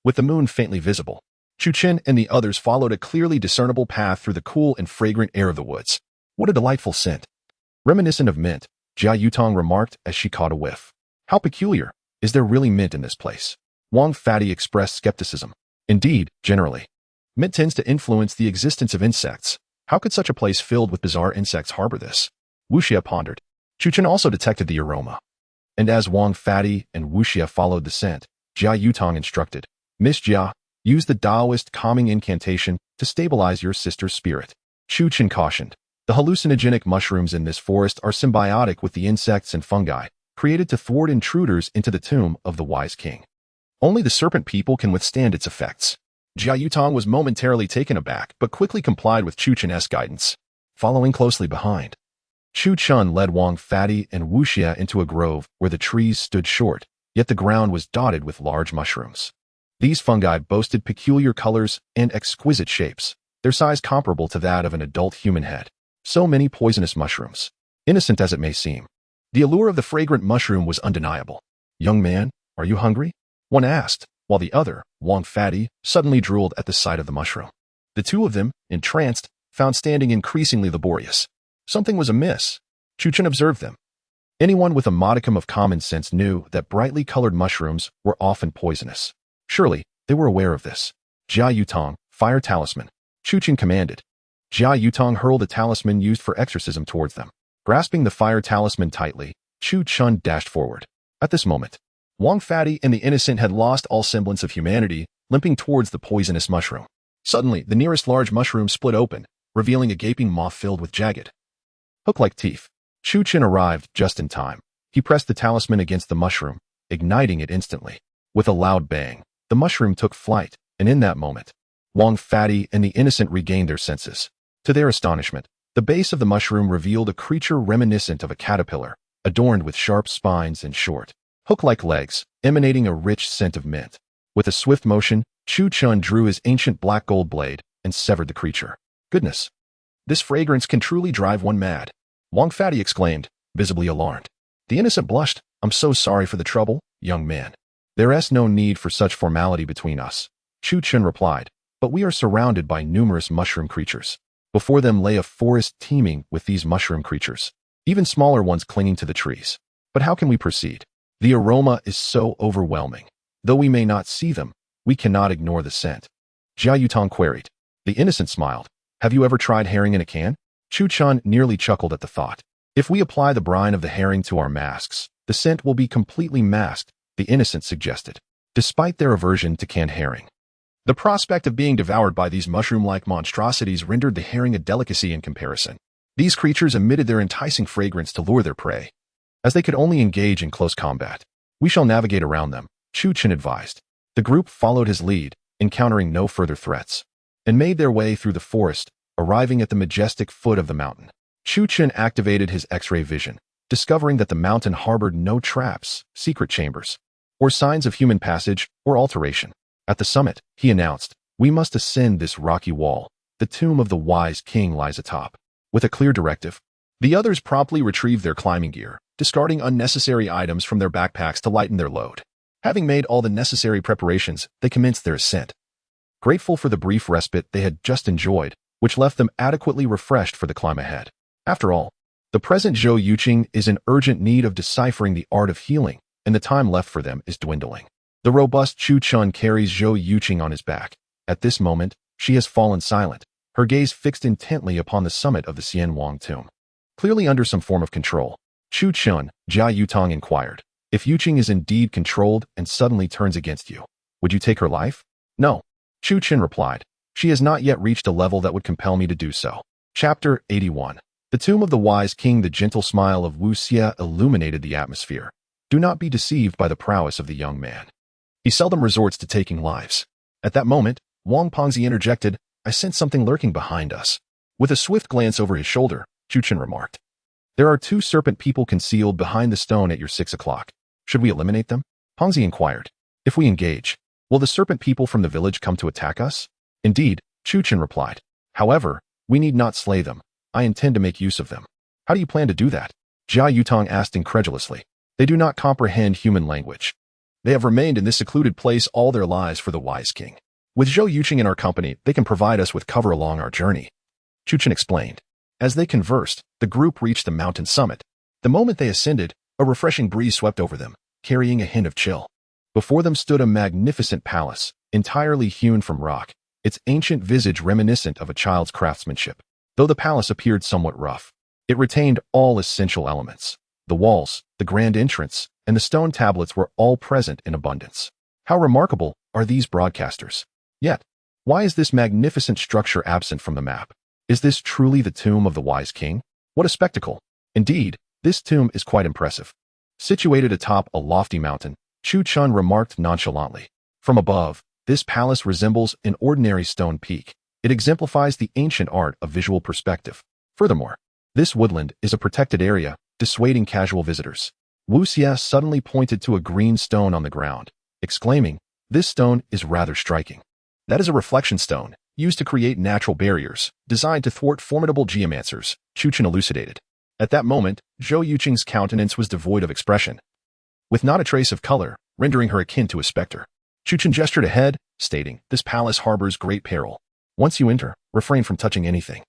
With the moon faintly visible, Chu Qin and the others followed a clearly discernible path through the cool and fragrant air of the woods. What a delightful scent. Reminiscent of mint, Jia Yutong remarked as she caught a whiff. How peculiar. Is there really mint in this place? Wang Fadi expressed skepticism. Indeed, generally, mint tends to influence the existence of insects. How could such a place filled with bizarre insects harbor this? Wu Xie pondered. Chu Qin also detected the aroma. And as Wang Fadi and Wu Xie followed the scent, Jia Yutong instructed, Miss Jia, use the Taoist calming incantation to stabilize your sister's spirit. Chu Qin cautioned. The hallucinogenic mushrooms in this forest are symbiotic with the insects and fungi, created to thwart intruders into the tomb of the wise king. Only the serpent people can withstand its effects. Jia Yutong was momentarily taken aback, but quickly complied with Chu Qin's guidance. Following closely behind, Chu Qin led Wang Fadi and Wu Xie into a grove where the trees stood short, yet the ground was dotted with large mushrooms. These fungi boasted peculiar colors and exquisite shapes, their size comparable to that of an adult human head. So many poisonous mushrooms. Innocent as it may seem, the allure of the fragrant mushroom was undeniable. Young man, are you hungry? One asked, while the other, Wang Fadi, suddenly drooled at the sight of the mushroom. The two of them, entranced, found standing increasingly laborious. Something was amiss. Chu Qin observed them. Anyone with a modicum of common sense knew that brightly colored mushrooms were often poisonous. Surely, they were aware of this. Jia Yutong, fire talisman, Chu Qin commanded. Jia Yutong hurled a talisman used for exorcism towards them. Grasping the fire talisman tightly, Chu Qin dashed forward. At this moment, Wang Fadi and the innocent had lost all semblance of humanity, limping towards the poisonous mushroom. Suddenly, the nearest large mushroom split open, revealing a gaping maw filled with jagged, hook-like teeth. Chu Qin arrived just in time. He pressed the talisman against the mushroom, igniting it instantly. With a loud bang, the mushroom took flight, and in that moment, Wang Fadi and the innocent regained their senses. To their astonishment, the base of the mushroom revealed a creature reminiscent of a caterpillar, adorned with sharp spines and short, hook-like legs, emanating a rich scent of mint. With a swift motion, Chu Qin drew his ancient black gold blade and severed the creature. Goodness! This fragrance can truly drive one mad, Wang Fadi exclaimed, visibly alarmed. The innocent blushed. I'm so sorry for the trouble, young man. There's no need for such formality between us, Chu Qin replied, but we are surrounded by numerous mushroom creatures. Before them lay a forest teeming with these mushroom creatures, even smaller ones clinging to the trees. But how can we proceed? The aroma is so overwhelming. Though we may not see them, we cannot ignore the scent. Jia Yutong queried. The innocent smiled. Have you ever tried herring in a can? Chu Chun nearly chuckled at the thought. If we apply the brine of the herring to our masks, the scent will be completely masked, the innocent suggested, despite their aversion to canned herring. The prospect of being devoured by these mushroom-like monstrosities rendered the herring a delicacy in comparison. These creatures emitted their enticing fragrance to lure their prey, as they could only engage in close combat. We shall navigate around them, Chu Chun advised. The group followed his lead, encountering no further threats, and made their way through the forest, arriving at the majestic foot of the mountain. Chu Chun activated his X-ray vision, discovering that the mountain harbored no traps, secret chambers, or signs of human passage or alteration. At the summit, he announced, we must ascend this rocky wall. The tomb of the wise king lies atop. With a clear directive, the others promptly retrieved their climbing gear, discarding unnecessary items from their backpacks to lighten their load. Having made all the necessary preparations, they commenced their ascent, grateful for the brief respite they had just enjoyed, which left them adequately refreshed for the climb ahead. After all, the present Zhou Yuqing is in urgent need of deciphering the art of healing, and the time left for them is dwindling. The robust Chu Chun carries Zhou Yuqing on his back. At this moment, she has fallen silent, her gaze fixed intently upon the summit of the Yan Huang tomb. Clearly under some form of control, Chu Chun, Jia Yutong inquired, if Yuqing is indeed controlled and suddenly turns against you, would you take her life? No. Chu Chun replied, she has not yet reached a level that would compel me to do so. Chapter 81. The Tomb of the Wise King. The gentle smile of Wu Xie illuminated the atmosphere. Do not be deceived by the prowess of the young man. He seldom resorts to taking lives. At that moment, Wang Pengzi interjected, I sense something lurking behind us. With a swift glance over his shoulder, Chu Chun remarked, there are 2 serpent people concealed behind the stone at your 6 o'clock. Should we eliminate them? Pengzi inquired. If we engage, will the serpent people from the village come to attack us? Indeed, Chu Chun replied. However, we need not slay them. I intend to make use of them. How do you plan to do that? Jia Yutong asked incredulously. They do not comprehend human language. They have remained in this secluded place all their lives for the wise king. With Zhou Yuqing in our company, they can provide us with cover along our journey. Chu Chun explained. As they conversed, the group reached the mountain summit. The moment they ascended, a refreshing breeze swept over them, carrying a hint of chill. Before them stood a magnificent palace, entirely hewn from rock, its ancient visage reminiscent of a child's craftsmanship. Though the palace appeared somewhat rough, it retained all essential elements. The walls, the grand entrance, and the stone tablets were all present in abundance. How remarkable are these broadcasters? Yet, why is this magnificent structure absent from the map? Is this truly the tomb of the wise king? What a spectacle! Indeed, this tomb is quite impressive. Situated atop a lofty mountain, Chu Chun remarked nonchalantly. From above, this palace resembles an ordinary stone peak. It exemplifies the ancient art of visual perspective. Furthermore, this woodland is a protected area, dissuading casual visitors. Wu Xie suddenly pointed to a green stone on the ground, exclaiming, this stone is rather striking. That is a reflection stone, used to create natural barriers, designed to thwart formidable geomancers, Chu Chun elucidated. At that moment, Zhou Yuqing's countenance was devoid of expression, with not a trace of color, rendering her akin to a specter. Chu Chun gestured ahead, stating, this palace harbors great peril. Once you enter, refrain from touching anything.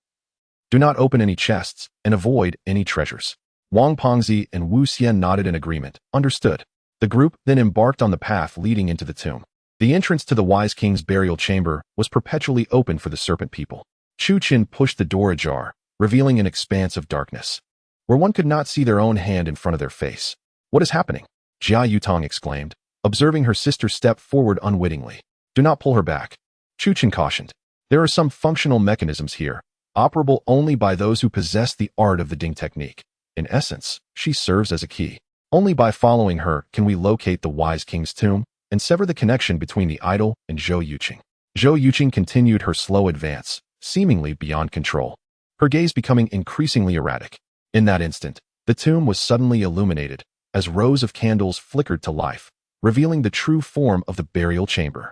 Do not open any chests, and avoid any treasures. Wang Pengzi and Wu Xie nodded in agreement, understood. The group then embarked on the path leading into the tomb. The entrance to the wise king's burial chamber was perpetually open for the serpent people. Chu Chun pushed the door ajar, revealing an expanse of darkness, where one could not see their own hand in front of their face. What is happening? Jia Yutong exclaimed, observing her sister step forward unwittingly. Do not pull her back. Chu Chun cautioned. There are some functional mechanisms here, operable only by those who possess the art of the Ding technique. In essence, she serves as a key. Only by following her can we locate the wise king's tomb and sever the connection between the idol and Zhou Yuqing. Zhou Yuqing continued her slow advance, seemingly beyond control, her gaze becoming increasingly erratic. In that instant, the tomb was suddenly illuminated, as rows of candles flickered to life, revealing the true form of the burial chamber.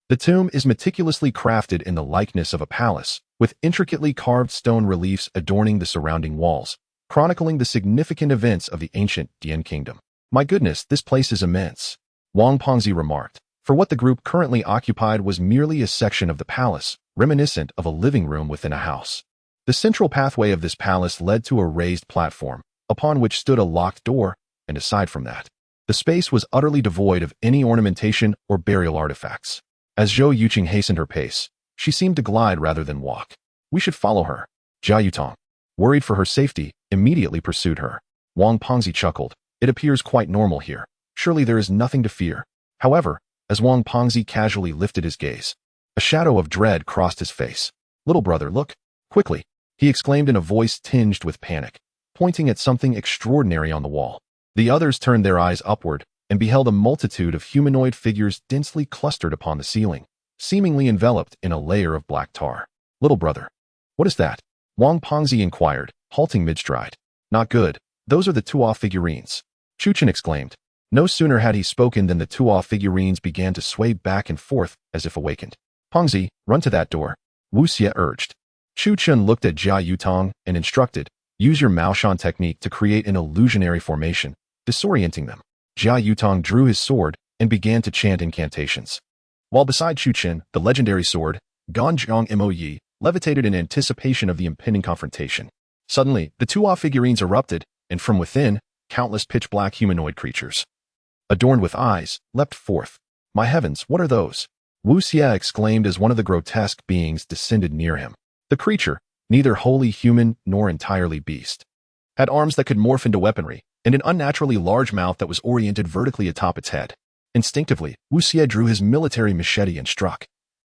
The tomb is meticulously crafted in the likeness of a palace, with intricately carved stone reliefs adorning the surrounding walls, chronicling the significant events of the ancient Dian kingdom. My goodness, this place is immense, Wang Pengzi remarked, for what the group currently occupied was merely a section of the palace, reminiscent of a living room within a house. The central pathway of this palace led to a raised platform, upon which stood a locked door, and aside from that, The space was utterly devoid of any ornamentation or burial artifacts. As Zhou Yuqing hastened her pace, she seemed to glide rather than walk. We should follow her. Jia Yutong, worried for her safety, immediately pursued her. Wang Pengzi chuckled. It appears quite normal here. Surely there is nothing to fear. However, as Wang Pengzi casually lifted his gaze, a shadow of dread crossed his face. Little brother, look. Quickly, he exclaimed in a voice tinged with panic, pointing at something extraordinary on the wall. The others turned their eyes upward and beheld a multitude of humanoid figures densely clustered upon the ceiling, seemingly enveloped in a layer of black tar. Little brother, what is that? Wang Pengzi inquired, halting mid-stride. Not good. Those are the Tuo figurines. Chu Chen exclaimed. No sooner had he spoken than the Tuo figurines began to sway back and forth as if awakened. Pengzi, run to that door, Wu Xie urged. Chu Chen looked at Jia Yutong and instructed, use your Maoshan technique to create an illusionary formation, disorienting them. Jia Yutong drew his sword and began to chant incantations. While beside Chu Chen, the legendary sword, Ganjiang Mo levitated in anticipation of the impending confrontation. Suddenly, the Tuo figurines erupted, and from within, countless pitch-black humanoid creatures, adorned with eyes, leapt forth. My heavens, what are those? Wu Xie exclaimed as one of the grotesque beings descended near him. The creature, neither wholly human nor entirely beast, had arms that could morph into weaponry, and an unnaturally large mouth that was oriented vertically atop its head. Instinctively, Wu Xie drew his military machete and struck.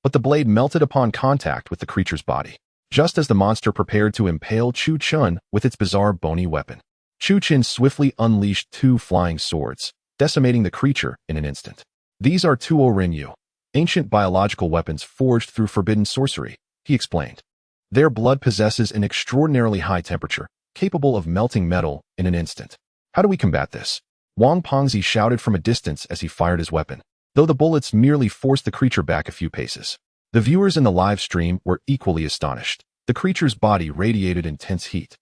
But the blade melted upon contact with the creature's body, just as the monster prepared to impale Chu Chen with its bizarre bony weapon. Chu Chen swiftly unleashed two flying swords, decimating the creature in an instant. These are Tuo Renyu, ancient biological weapons forged through forbidden sorcery, he explained. Their blood possesses an extraordinarily high temperature, capable of melting metal in an instant. How do we combat this? Wang Pengzi shouted from a distance as he fired his weapon, though the bullets merely forced the creature back a few paces. The viewers in the live stream were equally astonished. The creature's body radiated intense heat,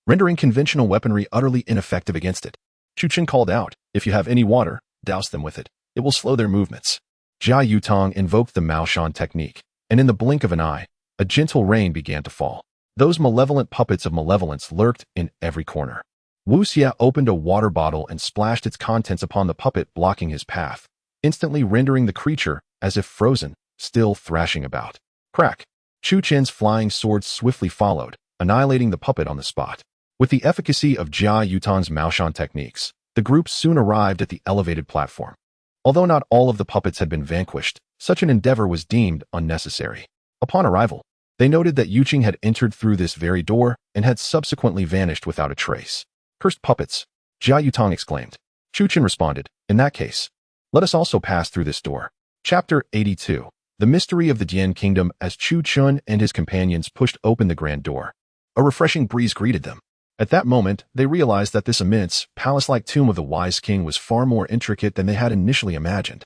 rendering conventional weaponry utterly ineffective against it. Chu Chen called out, if you have any water, douse them with it. It will slow their movements. Jia Yutong invoked the Maoshan technique, and in the blink of an eye, a gentle rain began to fall. Those malevolent puppets of malevolence lurked in every corner. Wu Xie opened a water bottle and splashed its contents upon the puppet blocking his path, instantly rendering the creature as if frozen, still thrashing about. Crack! Chu Chen's flying sword swiftly followed, annihilating the puppet on the spot. With the efficacy of Jia Yutong's Maoshan techniques, the group soon arrived at the elevated platform. Although not all of the puppets had been vanquished, such an endeavor was deemed unnecessary. Upon arrival, they noted that Yuqing had entered through this very door and had subsequently vanished without a trace. Cursed puppets, Jia Yutong exclaimed. Chu Chen responded, in that case, let us also pass through this door. Chapter 82. The Mystery of the Dian Kingdom. As Chu Chen and his companions pushed open the grand door, a refreshing breeze greeted them. At that moment, they realized that this immense, palace-like tomb of the wise king was far more intricate than they had initially imagined.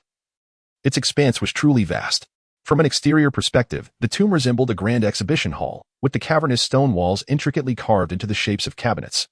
Its expanse was truly vast. From an exterior perspective, the tomb resembled a grand exhibition hall, with the cavernous stone walls intricately carved into the shapes of cabinets,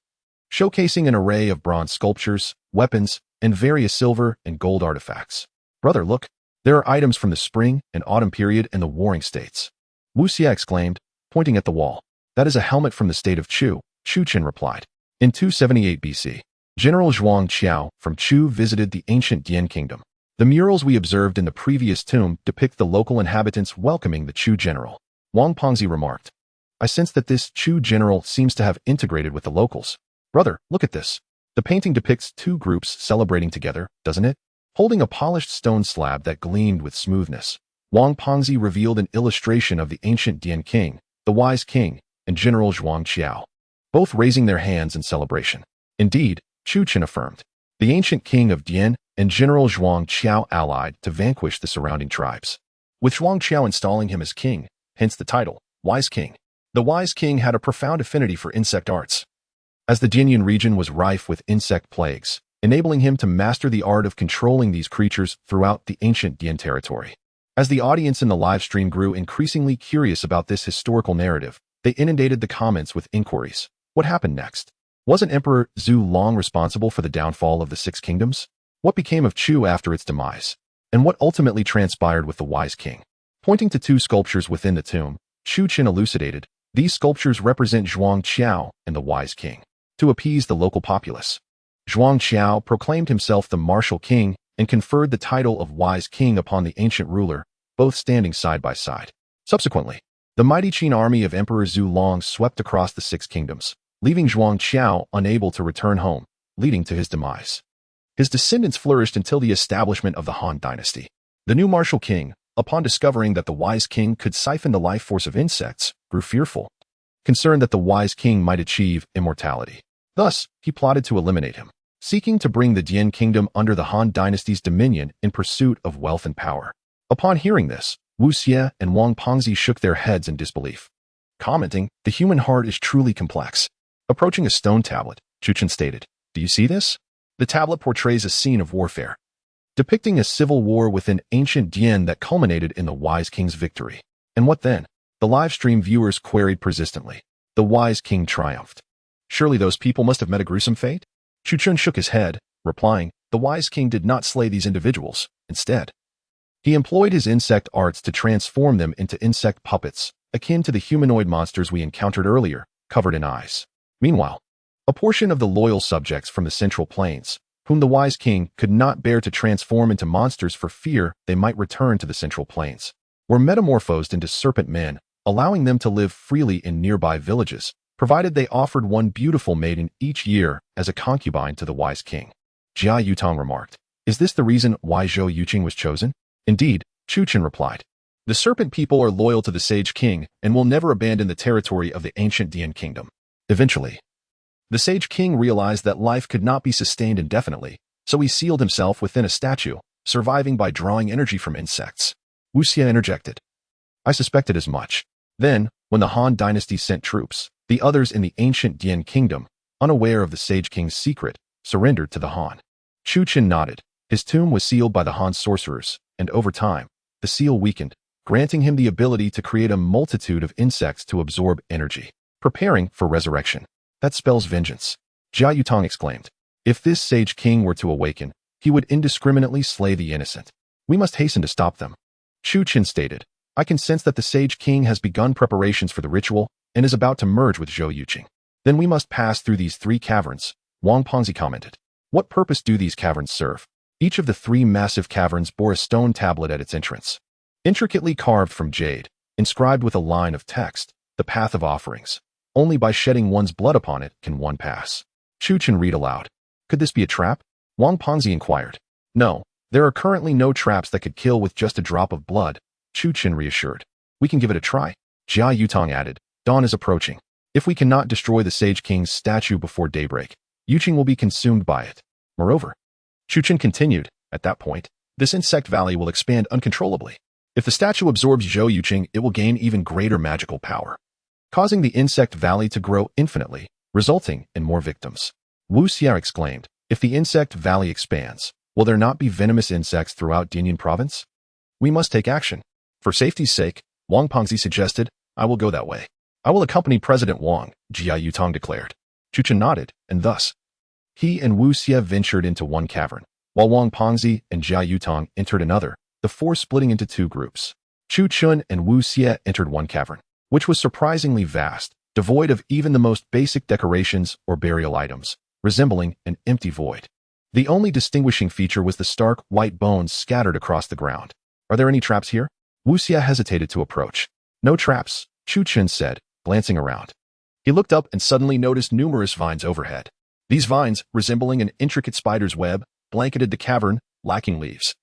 showcasing an array of bronze sculptures, weapons, and various silver and gold artifacts. Brother, look, there are items from the spring and autumn period and the warring states. Wu Xie exclaimed, pointing at the wall. That is a helmet from the state of Chu, Chu Chen replied. In 278 BC, General Zhuang Qiao from Chu visited the ancient Dian kingdom. The murals we observed in the previous tomb depict the local inhabitants welcoming the Chu general. Wang Pengzi remarked. I sense that this Chu general seems to have integrated with the locals. Brother, look at this. The painting depicts two groups celebrating together, doesn't it? Holding a polished stone slab that gleamed with smoothness, Wang Pengzi revealed an illustration of the ancient Dian king, the wise king, and General Zhuang Qiao, both raising their hands in celebration. Indeed, Chu Chen affirmed, the ancient king of Dian and General Zhuang Qiao allied to vanquish the surrounding tribes, with Zhuang Qiao installing him as king, hence the title, Wise King. The wise king had a profound affinity for insect arts, as the Dianyan region was rife with insect plagues, enabling him to master the art of controlling these creatures throughout the ancient Dian territory. As the audience in the live stream grew increasingly curious about this historical narrative, they inundated the comments with inquiries. What happened next? Wasn't Emperor Zhu Long responsible for the downfall of the Six Kingdoms? What became of Chu after its demise? And what ultimately transpired with the wise king? Pointing to two sculptures within the tomb, Chu Chen elucidated, these sculptures represent Zhuang Qiao and the wise king, to appease the local populace. Zhuang Qiao proclaimed himself the martial king and conferred the title of wise king upon the ancient ruler, both standing side by side. Subsequently, the mighty Qin army of Emperor Zhu Long swept across the Six Kingdoms, leaving Zhuang Qiao unable to return home, leading to his demise. His descendants flourished until the establishment of the Han dynasty. The new martial king, upon discovering that the wise king could siphon the life force of insects, grew fearful, concerned that the wise king might achieve immortality. Thus, he plotted to eliminate him, seeking to bring the Dian kingdom under the Han dynasty's dominion in pursuit of wealth and power. Upon hearing this, Wu Xie and Wang Pengzi shook their heads in disbelief, commenting, "The human heart is truly complex." Approaching a stone tablet, Chu Chen stated, "Do you see this?" The tablet portrays a scene of warfare, depicting a civil war within ancient Dian that culminated in the wise king's victory. And what then? The livestream viewers queried persistently. The wise king triumphed. Surely those people must have met a gruesome fate? Chu Chen shook his head, replying, "The wise king did not slay these individuals. Instead, he employed his insect arts to transform them into insect puppets, akin to the humanoid monsters we encountered earlier, covered in eyes." Meanwhile, a portion of the loyal subjects from the Central Plains, whom the wise king could not bear to transform into monsters for fear they might return to the Central Plains, were metamorphosed into serpent men, allowing them to live freely in nearby villages, provided they offered one beautiful maiden each year as a concubine to the wise king. Jia Yutong remarked, "Is this the reason why Zhou Yuqing was chosen?" "Indeed," Chu Chen replied. "The serpent people are loyal to the sage king and will never abandon the territory of the ancient Dian kingdom." Eventually, the sage king realized that life could not be sustained indefinitely, so he sealed himself within a statue, surviving by drawing energy from insects. Wu Xie interjected, "I suspected as much." Then, when the Han dynasty sent troops, the others in the ancient Dian kingdom, unaware of the sage king's secret, surrendered to the Han. Chu Chen nodded. His tomb was sealed by the Han sorcerers, and over time, the seal weakened, granting him the ability to create a multitude of insects to absorb energy, preparing for resurrection. "That spells vengeance," Jia Yutong exclaimed. "If this sage king were to awaken, he would indiscriminately slay the innocent. We must hasten to stop them." Chu Chen stated, "I can sense that the sage king has begun preparations for the ritual and is about to merge with Zhou Yuqing. Then we must pass through these 3 caverns," Wang Pengzi commented. "What purpose do these caverns serve?" Each of the 3 massive caverns bore a stone tablet at its entrance, intricately carved from jade, inscribed with a line of text, "The Path of Offerings. Only by shedding one's blood upon it can one pass." Chu Chen read aloud. "Could this be a trap?" Wang Pengzi inquired. "No, there are currently no traps that could kill with just a drop of blood," Chu Chen reassured. "We can give it a try." Jia Yutong added, "Dawn is approaching. If we cannot destroy the Sage King's statue before daybreak, Yuqing will be consumed by it. Moreover," Chu Chen continued, "at that point, this insect valley will expand uncontrollably. If the statue absorbs Zhou Yuqing, it will gain even greater magical power, causing the insect valley to grow infinitely, resulting in more victims." Wu Xie exclaimed, "If the insect valley expands, will there not be venomous insects throughout Dinyan province? We must take action." "For safety's sake," Wang Pengzi suggested, "I will go that way." "I will accompany President Wang," Jia Yutong declared. Chu Chen nodded, and thus, he and Wu Xie ventured into one cavern, while Wang Pengzi and Jia Yutong entered another, the 4 splitting into 2 groups. Chu Chen and Wu Xie entered one cavern, which was surprisingly vast, devoid of even the most basic decorations or burial items, resembling an empty void. The only distinguishing feature was the stark white bones scattered across the ground. "Are there any traps here?" Wu Xie hesitated to approach. "No traps," Chu Chen said, glancing around. He looked up and suddenly noticed numerous vines overhead. These vines, resembling an intricate spider's web, blanketed the cavern, lacking leaves,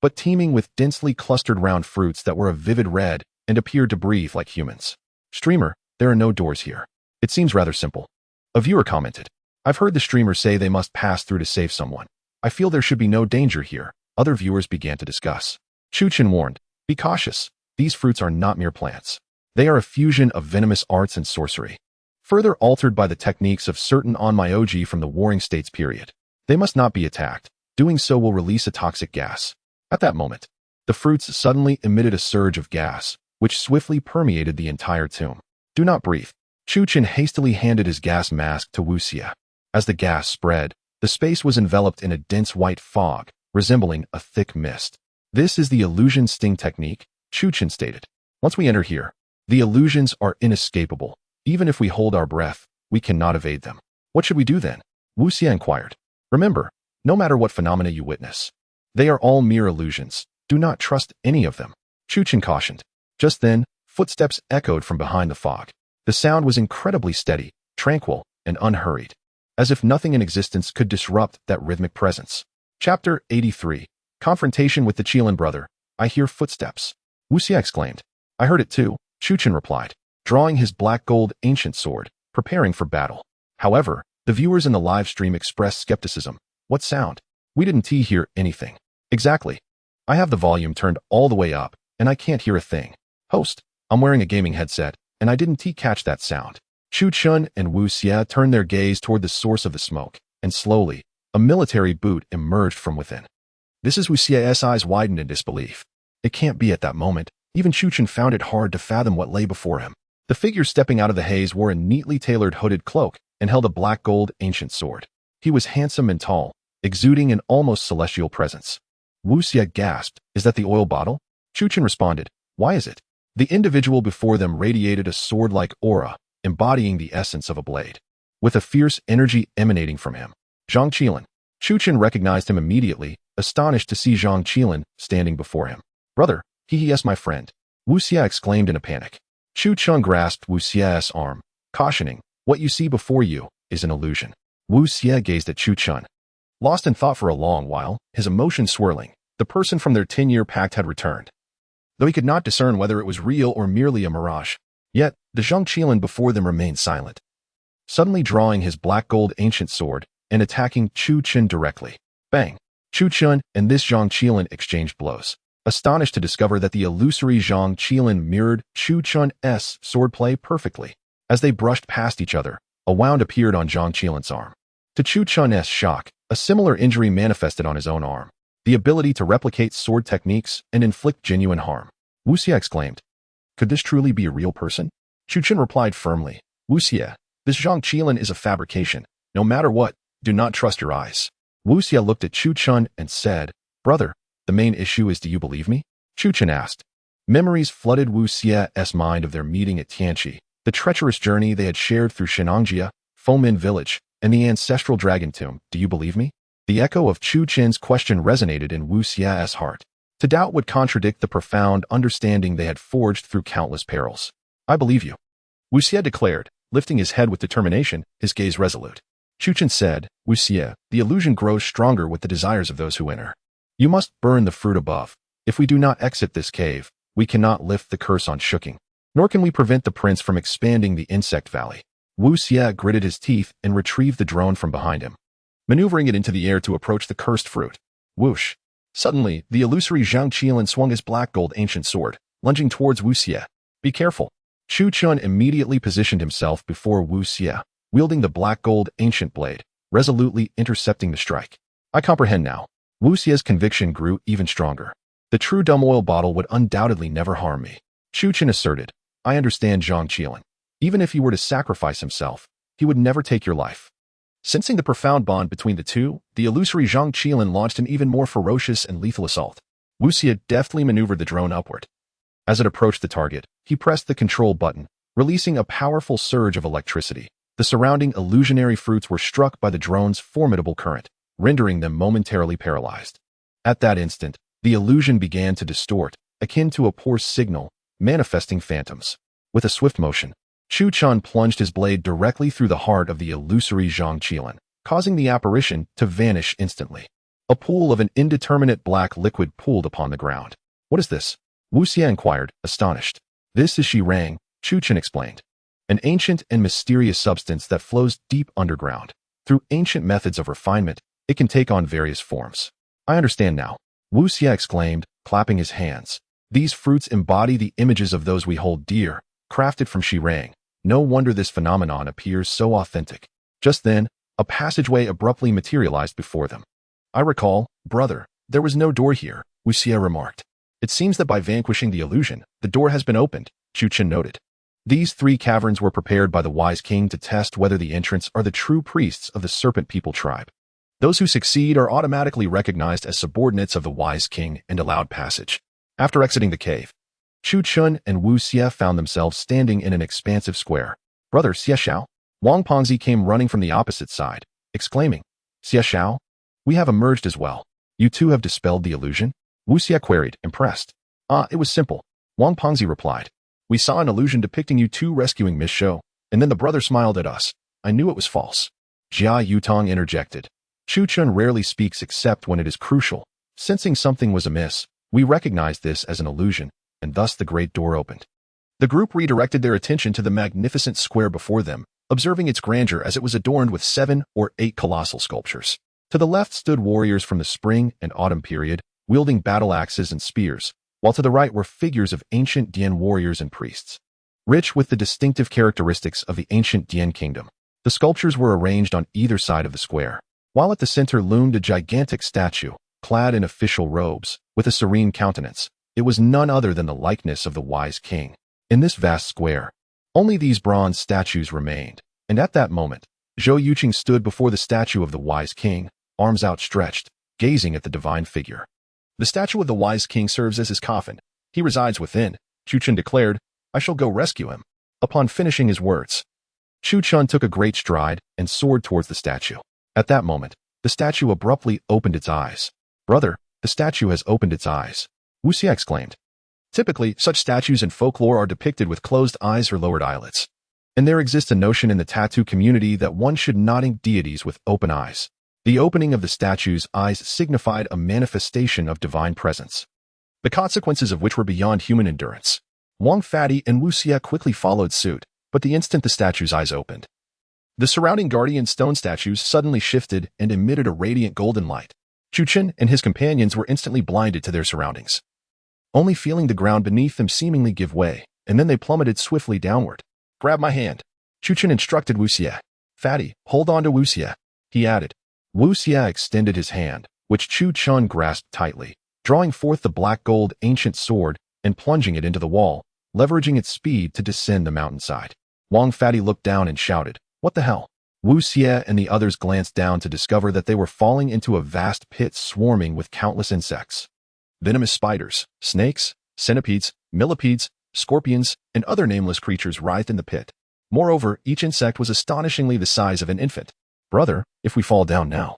but teeming with densely clustered round fruits that were a vivid red and appeared to breathe like humans. "Streamer, there are no doors here. It seems rather simple." A viewer commented, "I've heard the streamer say they must pass through to save someone. I feel there should be no danger here." Other viewers began to discuss. Chu Chen warned, "Be cautious. These fruits are not mere plants. They are a fusion of venomous arts and sorcery, further altered by the techniques of certain onmyoji from the Warring States period. They must not be attacked. Doing so will release a toxic gas." At that moment, the fruits suddenly emitted a surge of gas, which swiftly permeated the entire tomb. "Do not breathe." Chu Chen hastily handed his gas mask to Wu Xie. As the gas spread, the space was enveloped in a dense white fog, resembling a thick mist. "This is the illusion sting technique," Chu Chen stated. "Once we enter here, the illusions are inescapable. Even if we hold our breath, we cannot evade them." "What should we do then?" Wu Xie inquired. Remember, no matter what phenomena you witness, they are all mere illusions. Do not trust any of them, Chu Chen cautioned. Just then, footsteps echoed from behind the fog. The sound was incredibly steady, tranquil, and unhurried, as if nothing in existence could disrupt that rhythmic presence. Chapter 83. Confrontation with the Qiling brother. I hear footsteps, Wu Xie exclaimed. I heard it too, Chu Chen replied, drawing his black gold ancient sword, preparing for battle. However, the viewers in the live stream expressed skepticism. What sound? We didn't hear anything. Exactly. I have the volume turned all the way up, and I can't hear a thing. Host, I'm wearing a gaming headset, and I didn't catch that sound. Chu Chen and Wu Xie turned their gaze toward the source of the smoke, and slowly, a military boot emerged from within. This is Wu Xie's eyes widened in disbelief. It can't be at that moment. Even Chu Chen found it hard to fathom what lay before him. The figure stepping out of the haze wore a neatly tailored hooded cloak and held a black gold ancient sword. He was handsome and tall, exuding an almost celestial presence. Wu Xie gasped, "Is that the oil bottle?" Chu Chen responded, "Why is it?" The individual before them radiated a sword-like aura, embodying the essence of a blade, with a fierce energy emanating from him. Zhang Qiling. Chu Chen recognized him immediately, astonished to see Zhang Qiling standing before him. "Brother, yes, my friend," Wu Xie exclaimed in a panic. Chu Chen grasped Wu Xie's arm, cautioning, "What you see before you is an illusion." Wu Xie gazed at Chu Chen, lost in thought for a long while, his emotions swirling. The person from their 10-year pact had returned, though he could not discern whether it was real or merely a mirage. Yet, the Zhang Qiling before them remained silent, suddenly drawing his black gold ancient sword and attacking Chu Chen directly. Bang! Chu Chen and this Zhang Qiling exchanged blows, astonished to discover that the illusory Zhang Qiling mirrored Chu Chen's swordplay perfectly. As they brushed past each other, a wound appeared on Zhang Qiling's arm. To Chu Chen's shock, a similar injury manifested on his own arm, the ability to replicate sword techniques and inflict genuine harm. Wu Xie exclaimed, "Could this truly be a real person?" Chu Chen replied firmly, "Wu Xie, this Zhang Qiling is a fabrication. No matter what, do not trust your eyes." Wu Xie looked at Chu Chen and said, "Brother, the main issue is, do you believe me?" Chu Chen asked. Memories flooded Wu Xie's mind of their meeting at Tianchi, the treacherous journey they had shared through Shennongjia, Fengmen Village, and the ancestral dragon tomb. "Do you believe me?" The echo of Chu Chen's question resonated in Wu Xie's heart. To doubt would contradict the profound understanding they had forged through countless perils. "I believe you," Wu Xie declared, lifting his head with determination, his gaze resolute. Chu Chen said, "Wu Xie, the illusion grows stronger with the desires of those who enter. You must burn the fruit above. If we do not exit this cave, we cannot lift the curse on Shuking, nor can we prevent the prince from expanding the insect valley." Wu Xie gritted his teeth and retrieved the drone from behind him, maneuvering it into the air to approach the cursed fruit. Whoosh! Suddenly, the illusory Zhang Qiling swung his black gold ancient sword, lunging towards Wu Xie. "Be careful." Chu Chen immediately positioned himself before Wu Xie, wielding the black gold ancient blade, resolutely intercepting the strike. "I comprehend now." Wu Xie's conviction grew even stronger. "The true dumb oil bottle would undoubtedly never harm me," Chu Chen asserted. "I understand Zhang Qiling. Even if he were to sacrifice himself, he would never take your life." Sensing the profound bond between the two, the illusory Zhang Qiling launched an even more ferocious and lethal assault. Wu Xie deftly maneuvered the drone upward. As it approached the target, he pressed the control button, releasing a powerful surge of electricity. The surrounding illusionary fruits were struck by the drone's formidable current, rendering them momentarily paralyzed. At that instant, the illusion began to distort, akin to a poor signal, manifesting phantoms. With a swift motion, Chu Chen plunged his blade directly through the heart of the illusory Zhang Qiling, causing the apparition to vanish instantly. A pool of an indeterminate black liquid pooled upon the ground. "What is this?" Wu Xie inquired, astonished. "This is Shirang," Chu Chen explained. "An ancient and mysterious substance that flows deep underground. Through ancient methods of refinement, it can take on various forms." "I understand now," Wu Xie exclaimed, clapping his hands. "These fruits embody the images of those we hold dear, crafted from Shirang. No wonder this phenomenon appears so authentic." Just then, a passageway abruptly materialized before them. "I recall, brother, there was no door here," Wu Xie remarked. "It seems that by vanquishing the illusion, the door has been opened," Chu Chen noted. These 3 caverns were prepared by the wise king to test whether the entrants are the true priests of the serpent people tribe. Those who succeed are automatically recognized as subordinates of the wise king and allowed passage. After exiting the cave, Chu Chen and Wu Xie found themselves standing in an expansive square. "Brother Xie Xiao," Wang Pongzi came running from the opposite side, exclaiming, Xie Xiao? We have emerged as well. You too have dispelled the illusion? Wu Xie queried, impressed. It was simple. Wang Pengzi replied. We saw an illusion depicting you two rescuing Miss Shou, and then the brother smiled at us. I knew it was false. Jia Yutong interjected. Chu Chun rarely speaks except when it is crucial. Sensing something was amiss, we recognized this as an illusion, and thus the great door opened. The group redirected their attention to the magnificent square before them, observing its grandeur as it was adorned with 7 or 8 colossal sculptures. To the left stood warriors from the spring and autumn period, wielding battle axes and spears, while to the right were figures of ancient Dian warriors and priests. Rich with the distinctive characteristics of the ancient Dian kingdom, the sculptures were arranged on either side of the square, while at the center loomed a gigantic statue, clad in official robes, with a serene countenance. It was none other than the likeness of the wise king. In this vast square, only these bronze statues remained, and at that moment, Zhou Yuqing stood before the statue of the wise king, arms outstretched, gazing at the divine figure. The statue of the wise king serves as his coffin. He resides within, Chu Chun declared. I shall go rescue him. Upon finishing his words, Chu Chun took a great stride and soared towards the statue. At that moment, the statue abruptly opened its eyes. Brother, the statue has opened its eyes, Wu Xie exclaimed. Typically, such statues in folklore are depicted with closed eyes or lowered eyelids. And there exists a notion in the tattoo community that one should not ink deities with open eyes. The opening of the statue's eyes signified a manifestation of divine presence, the consequences of which were beyond human endurance. Wang Fadi and Wu Xie quickly followed suit, but the instant the statue's eyes opened, the surrounding guardian stone statues suddenly shifted and emitted a radiant golden light. Chu Chun and his companions were instantly blinded to their surroundings, only feeling the ground beneath them seemingly give way, and then they plummeted swiftly downward. Grab my hand, Chu Chun instructed Wu Xie. Fadi, hold on to Wu Xie, he added. Wu Xie extended his hand, which Chu Chun grasped tightly, drawing forth the black gold ancient sword and plunging it into the wall, leveraging its speed to descend the mountainside. Wang Fadi looked down and shouted, What the hell? Wu Xie and the others glanced down to discover that they were falling into a vast pit swarming with countless insects. Venomous spiders, snakes, centipedes, millipedes, scorpions, and other nameless creatures writhed in the pit. Moreover, each insect was astonishingly the size of an infant. Brother, if we fall down now,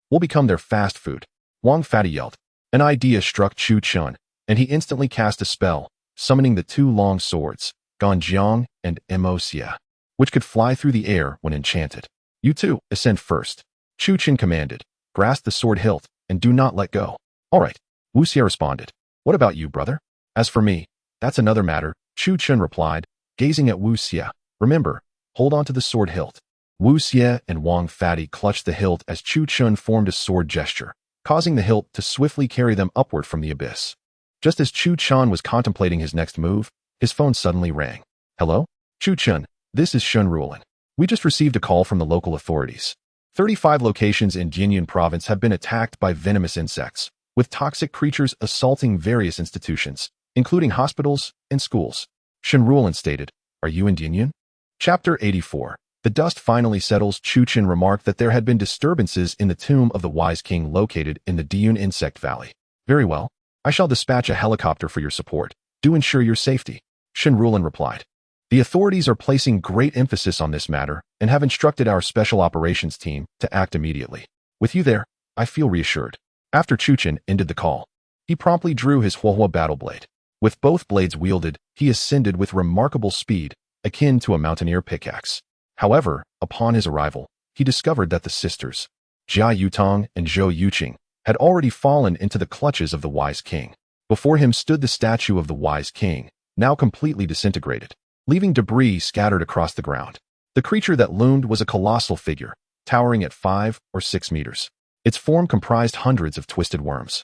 we'll become their fast food, Wang Fadi yelled. An idea struck Chu Chun, and he instantly cast a spell, summoning the 2 long swords, Ganjiang and Mo Xie, which could fly through the air when enchanted. You two, ascend first, Chu Chun commanded. Grasp the sword hilt, and do not let go. All right, Wu Xie responded. What about you, brother? As for me, that's another matter, Chu Chun replied, gazing at Wu Xie. Remember, hold on to the sword hilt. Wu Xie and Wang Fadi clutched the hilt as Chu Chun formed a sword gesture, causing the hilt to swiftly carry them upward from the abyss. Just as Chu Chun was contemplating his next move, his phone suddenly rang. Hello? Chu Chun, this is Shun Ruolin. We just received a call from the local authorities. 35 locations in Jinyun province have been attacked by venomous insects, with toxic creatures assaulting various institutions, including hospitals and schools. Shun Ruolin stated, Are you in Jinyun? Chapter 84. The dust finally settles. Chu Chun remarked that there had been disturbances in the tomb of the wise king located in the Diyun Insect Valley. Very well. I shall dispatch a helicopter for your support. Do ensure your safety, Shun Ruolin replied. The authorities are placing great emphasis on this matter and have instructed our special operations team to act immediately. With you there, I feel reassured. After Chu Chun ended the call, he promptly drew his Huohua battle blade. With both blades wielded, he ascended with remarkable speed, akin to a mountaineer pickaxe. However, upon his arrival, he discovered that the sisters, Jia Yutong and Zhou Yuqing, had already fallen into the clutches of the wise king. Before him stood the statue of the wise king, now completely disintegrated, leaving debris scattered across the ground. The creature that loomed was a colossal figure, towering at 5 or 6 meters. Its form comprised hundreds of twisted worms,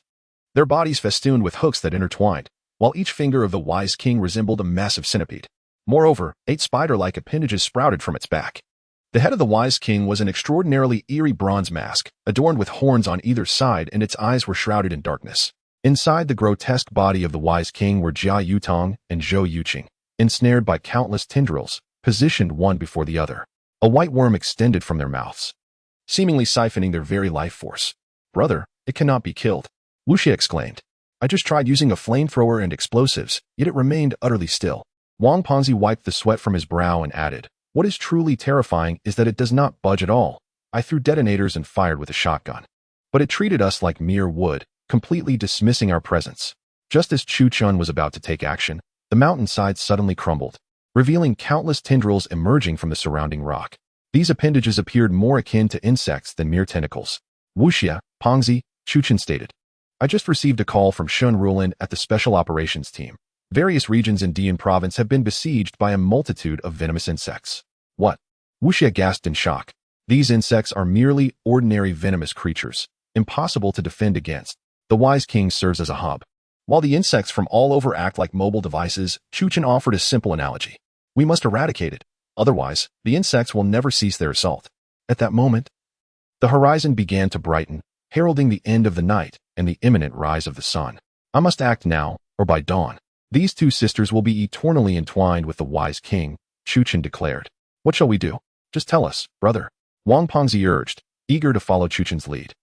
their bodies festooned with hooks that intertwined, while each finger of the wise king resembled a massive centipede. Moreover, 8 spider-like appendages sprouted from its back. The head of the wise king was an extraordinarily eerie bronze mask, adorned with horns on either side, and its eyes were shrouded in darkness. Inside the grotesque body of the wise king were Jia Yutong and Zhou Yuqing, ensnared by countless tendrils, positioned one before the other. A white worm extended from their mouths, seemingly siphoning their very life force. Brother, it cannot be killed, Wu Xie exclaimed. I just tried using a flamethrower and explosives, yet it remained utterly still. Wang Pengzi wiped the sweat from his brow and added, What is truly terrifying is that it does not budge at all. I threw detonators and fired with a shotgun. But it treated us like mere wood, completely dismissing our presence. Just as Chu Chun was about to take action, the mountainside suddenly crumbled, revealing countless tendrils emerging from the surrounding rock. These appendages appeared more akin to insects than mere tentacles. Wu Xie, Pongzi, Chu Chun stated. I just received a call from Shun Rulin at the Special Operations Team. Various regions in Dian Province have been besieged by a multitude of venomous insects. What? Wu Xie gasped in shock. These insects are merely ordinary venomous creatures, impossible to defend against. The Wise King serves as a hub. While the insects from all over act like mobile devices, Chu Chun offered a simple analogy. We must eradicate it. Otherwise, the insects will never cease their assault. At that moment, the horizon began to brighten, heralding the end of the night and the imminent rise of the sun. I must act now, or by dawn. These two sisters will be eternally entwined with the Wise King, Chu Chun declared. What shall we do? Just tell us, brother. Wang Pongzi urged, eager to follow Chu Chun's lead.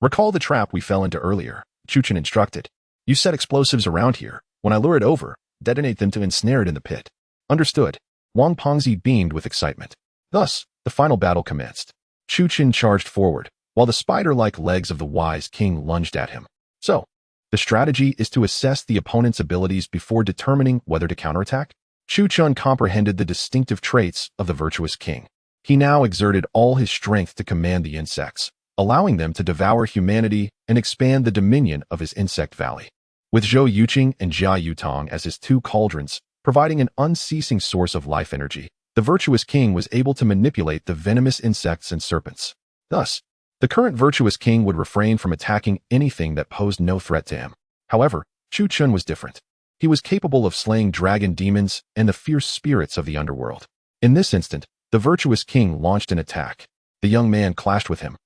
Recall the trap we fell into earlier, Chu Chun instructed. You set explosives around here. When I lure it over, detonate them to ensnare it in the pit. Understood. Wang Pongzi beamed with excitement. Thus, the final battle commenced. Chu Chun charged forward, while the spider-like legs of the Wise King lunged at him. So, the strategy is to assess the opponent's abilities before determining whether to counterattack? Chu Chun comprehended the distinctive traits of the virtuous king. He now exerted all his strength to command the insects, allowing them to devour humanity and expand the dominion of his insect valley. With Zhou Yuqing and Jia Yutong as his two cauldrons, providing an unceasing source of life energy, the virtuous king was able to manipulate the venomous insects and serpents. Thus, the current virtuous king would refrain from attacking anything that posed no threat to him. However, Chu Chun was different. He was capable of slaying dragon demons and the fierce spirits of the underworld. In this instant, the virtuous king launched an attack. The young man clashed with him.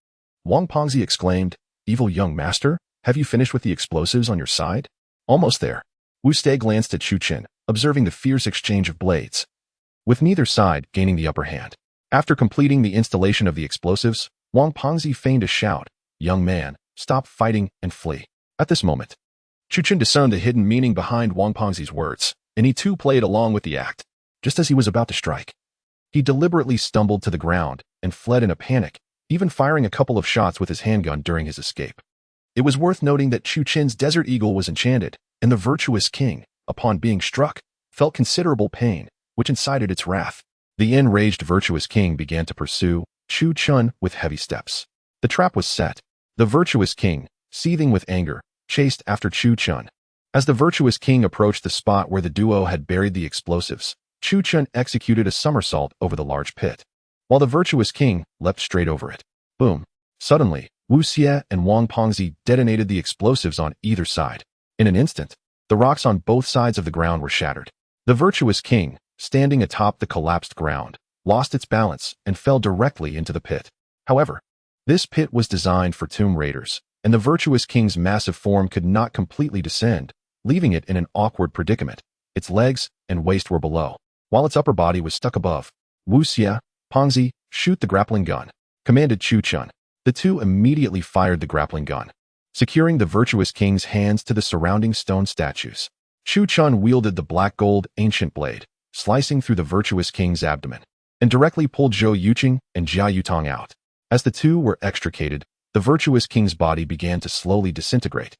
Wang Pongzi exclaimed, Evil young master, have you finished with the explosives on your side? Almost there. Wu Xie glanced at Chu Chun, observing the fierce exchange of blades, with neither side gaining the upper hand. After completing the installation of the explosives, Wang Pongzi feigned a shout, Young man, stop fighting and flee. At this moment, Chu Chun discerned the hidden meaning behind Wang Pongzi's words, and he too played along with the act. Just as he was about to strike, he deliberately stumbled to the ground and fled in a panic, even firing a couple of shots with his handgun during his escape. It was worth noting that Chu Chun's Desert Eagle was enchanted, and the virtuous king, upon being struck, felt considerable pain, which incited its wrath. The enraged virtuous king began to pursue Chu Chun with heavy steps. The trap was set. The virtuous king, seething with anger, chased after Chu Chun. As the virtuous king approached the spot where the duo had buried the explosives, Chu Chun executed a somersault over the large pit, while the virtuous king leapt straight over it. Boom! Suddenly, Wu Xie and Wang Pongzi detonated the explosives on either side. In an instant, the rocks on both sides of the ground were shattered. The virtuous king, standing atop the collapsed ground, lost its balance and fell directly into the pit. However, this pit was designed for tomb raiders, and the virtuous king's massive form could not completely descend, leaving it in an awkward predicament. Its legs and waist were below, while its upper body was stuck above. Wu Xie, Pongzi, shoot the grappling gun, commanded Chu Chun. The two immediately fired the grappling gun, securing the virtuous king's hands to the surrounding stone statues. Chu Chun wielded the black gold ancient blade, slicing through the virtuous king's abdomen, and directly pulled Zhou Yuqing and Jia Yutong out. As the two were extricated, the virtuous king's body began to slowly disintegrate.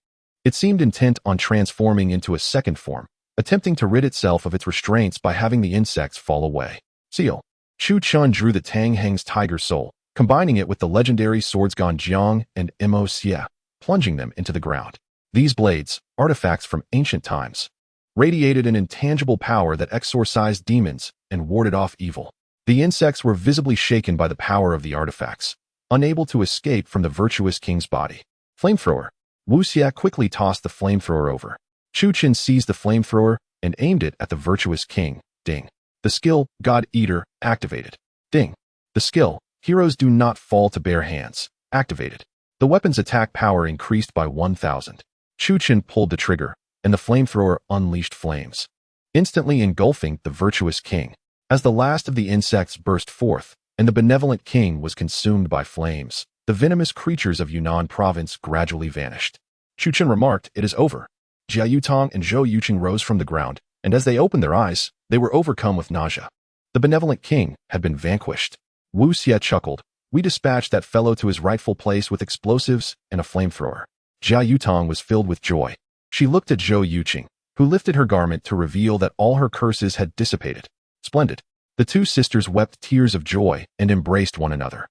It seemed intent on transforming into a second form, attempting to rid itself of its restraints by having the insects fall away. Seal. Chu Chun drew the Tang Heng's tiger soul, combining it with the legendary swords Ganjiang and Mo Xie, plunging them into the ground. These blades, artifacts from ancient times, radiated an intangible power that exorcised demons and warded off evil. The insects were visibly shaken by the power of the artifacts, unable to escape from the virtuous king's body. Flamethrower. Wu Xie quickly tossed the flamethrower over. Chu Chun seized the flamethrower and aimed it at the virtuous king. Ding. The skill, God Eater, activated. Ding. The skill, Heroes do not fall to bare hands, activated. The weapon's attack power increased by 1,000. Chu Chun pulled the trigger, and the flamethrower unleashed flames, instantly engulfing the virtuous king. As the last of the insects burst forth, and the benevolent king was consumed by flames, the venomous creatures of Yunnan province gradually vanished. Chu Chun remarked, "It is over." Jia Yutong and Zhou Yuqing rose from the ground, and as they opened their eyes, they were overcome with nausea. The benevolent king had been vanquished. Wu Xie chuckled, We dispatched that fellow to his rightful place with explosives and a flamethrower. Jia Yutong was filled with joy. She looked at Zhou Yuqing, who lifted her garment to reveal that all her curses had dissipated. Splendid. The two sisters wept tears of joy and embraced one another.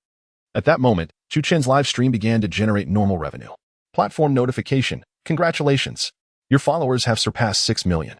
At that moment, Chu Chen's live stream began to generate normal revenue. Platform notification. Congratulations. Your followers have surpassed 6 million.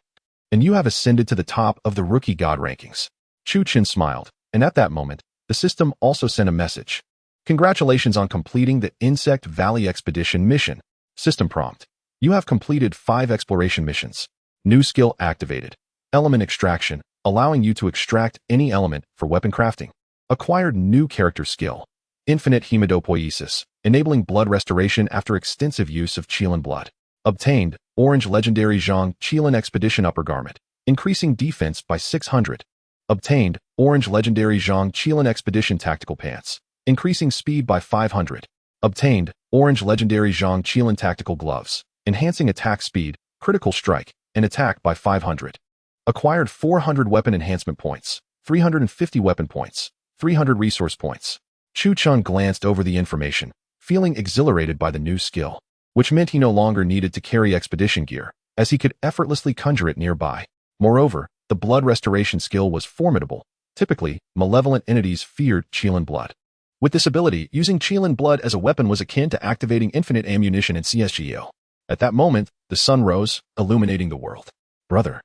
And you have ascended to the top of the Rookie God rankings. Chu Chen smiled, and at that moment, the system also sent a message. Congratulations on completing the Insect Valley Expedition mission. System prompt. You have completed 5 exploration missions. New skill activated. Element extraction, allowing you to extract any element for weapon crafting. Acquired new character skill. Infinite hematopoiesis, enabling blood restoration after extensive use of Qiling blood. Obtained, orange legendary Zhang Qiling expedition upper garment, increasing defense by 600. Obtained, orange legendary Zhang Qiling expedition tactical pants, increasing speed by 500. Obtained, orange legendary Zhang Qiling tactical gloves, enhancing attack speed, critical strike, and attack by 500. Acquired 400 weapon enhancement points, 350 weapon points, 300 resource points. Chu Chun glanced over the information, feeling exhilarated by the new skill, which meant he no longer needed to carry expedition gear, as he could effortlessly conjure it nearby. Moreover, the blood restoration skill was formidable. Typically, malevolent entities feared Qiling blood. With this ability, using Qiling blood as a weapon was akin to activating infinite ammunition in CSGO. At that moment, the sun rose, illuminating the world. Brother.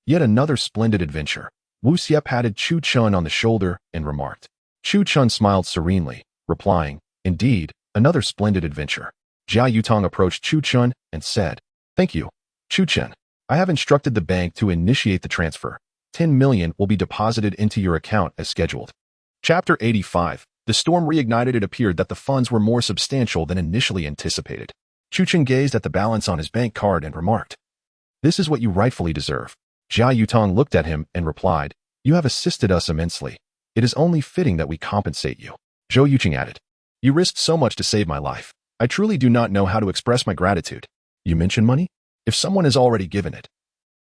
Yet another splendid adventure. Wu Xie patted Chu Chun on the shoulder and remarked. Chu Chun smiled serenely, replying, Indeed, another splendid adventure. Jia Yutong approached Chu Chun and said, Thank you, Chu Chun. I have instructed the bank to initiate the transfer. 10 million will be deposited into your account as scheduled. Chapter 85. The storm reignited. It appeared that the funds were more substantial than initially anticipated. Chu Chun gazed at the balance on his bank card and remarked, This is what you rightfully deserve. Jia Yutong looked at him and replied, You have assisted us immensely. It is only fitting that we compensate you. Zhou Yuqing added, You risked so much to save my life. I truly do not know how to express my gratitude. You mention money? If someone has already given it,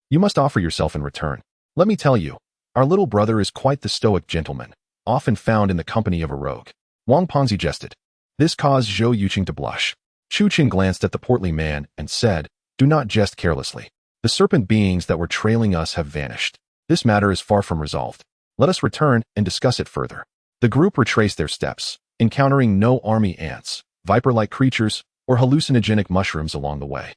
you must offer yourself in return. Let me tell you, our little brother is quite the stoic gentleman, often found in the company of a rogue. Wang Pengzi jested. This caused Zhou Yuqing to blush. Chu Qing glanced at the portly man and said, Do not jest carelessly. The serpent beings that were trailing us have vanished. This matter is far from resolved. Let us return and discuss it further. The group retraced their steps, encountering no army ants, viper-like creatures, or hallucinogenic mushrooms along the way.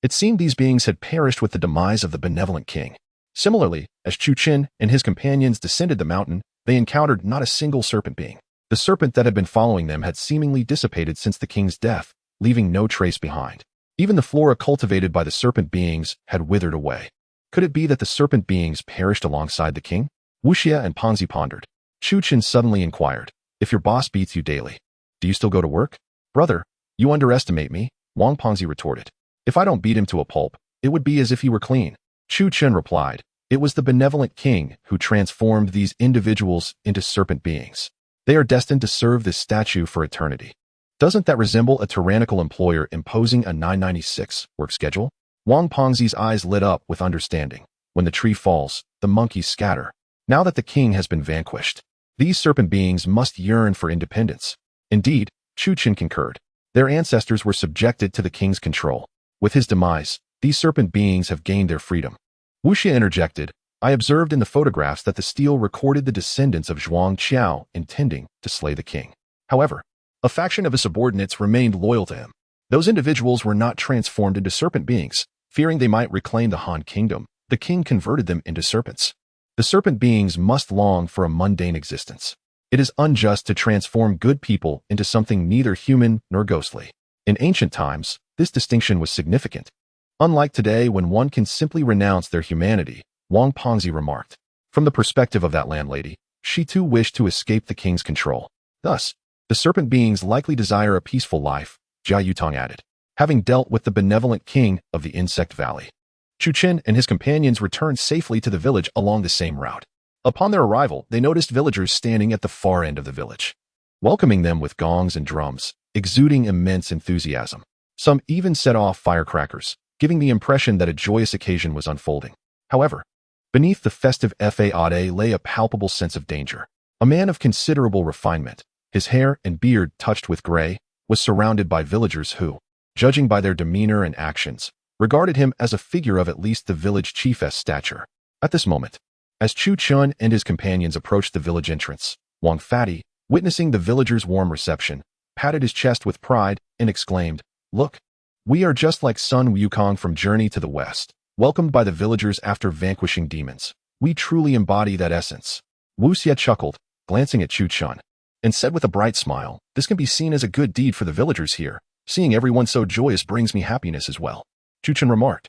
It seemed these beings had perished with the demise of the benevolent king. Similarly, as Chu Qin and his companions descended the mountain, they encountered not a single serpent being. The serpent that had been following them had seemingly dissipated since the king's death, leaving no trace behind. Even the flora cultivated by the serpent beings had withered away. Could it be that the serpent beings perished alongside the king? Wu Xie and Pengzi pondered. Chu Qin suddenly inquired, If your boss beats you daily, do you still go to work? Brother, you underestimate me, Wang Pengzi retorted. If I don't beat him to a pulp, it would be as if he were clean. Chu Chen replied, It was the benevolent king who transformed these individuals into serpent beings. They are destined to serve this statue for eternity. Doesn't that resemble a tyrannical employer imposing a 996 work schedule? Wang Pengzi's eyes lit up with understanding. When the tree falls, the monkeys scatter. Now that the king has been vanquished, these serpent beings must yearn for independence. Indeed, Chu Chen concurred. Their ancestors were subjected to the king's control. With his demise, these serpent beings have gained their freedom. Wu Xie interjected, I observed in the photographs that the stele recorded the descendants of Zhuang Qiao intending to slay the king. However, a faction of his subordinates remained loyal to him. Those individuals were not transformed into serpent beings. Fearing they might reclaim the Han kingdom, the king converted them into serpents. The serpent beings must long for a mundane existence. It is unjust to transform good people into something neither human nor ghostly. In ancient times, this distinction was significant. Unlike today when one can simply renounce their humanity, Wang Pengzi remarked. From the perspective of that landlady, she too wished to escape the king's control. Thus, the serpent beings likely desire a peaceful life, Jia Yutong added, having dealt with the benevolent king of the Insect Valley. Chu Chen and his companions returned safely to the village along the same route. Upon their arrival, they noticed villagers standing at the far end of the village, welcoming them with gongs and drums, exuding immense enthusiasm. Some even set off firecrackers, giving the impression that a joyous occasion was unfolding. However, beneath the festive facade lay a palpable sense of danger. A man of considerable refinement, His hair and beard, touched with gray, was surrounded by villagers who, judging by their demeanor and actions, regarded him as a figure of at least the village chief's stature. At this moment, as Chu Chun and his companions approached the village entrance, Wang Fatty, witnessing the villagers' warm reception, patted his chest with pride and exclaimed, "Look, we are just like Sun Wukong from Journey to the West, welcomed by the villagers after vanquishing demons. We truly embody that essence." Wu Xie chuckled, glancing at Chu Chun, and said with a bright smile, "This can be seen as a good deed for the villagers here. Seeing everyone so joyous brings me happiness as well." Chu Chun remarked,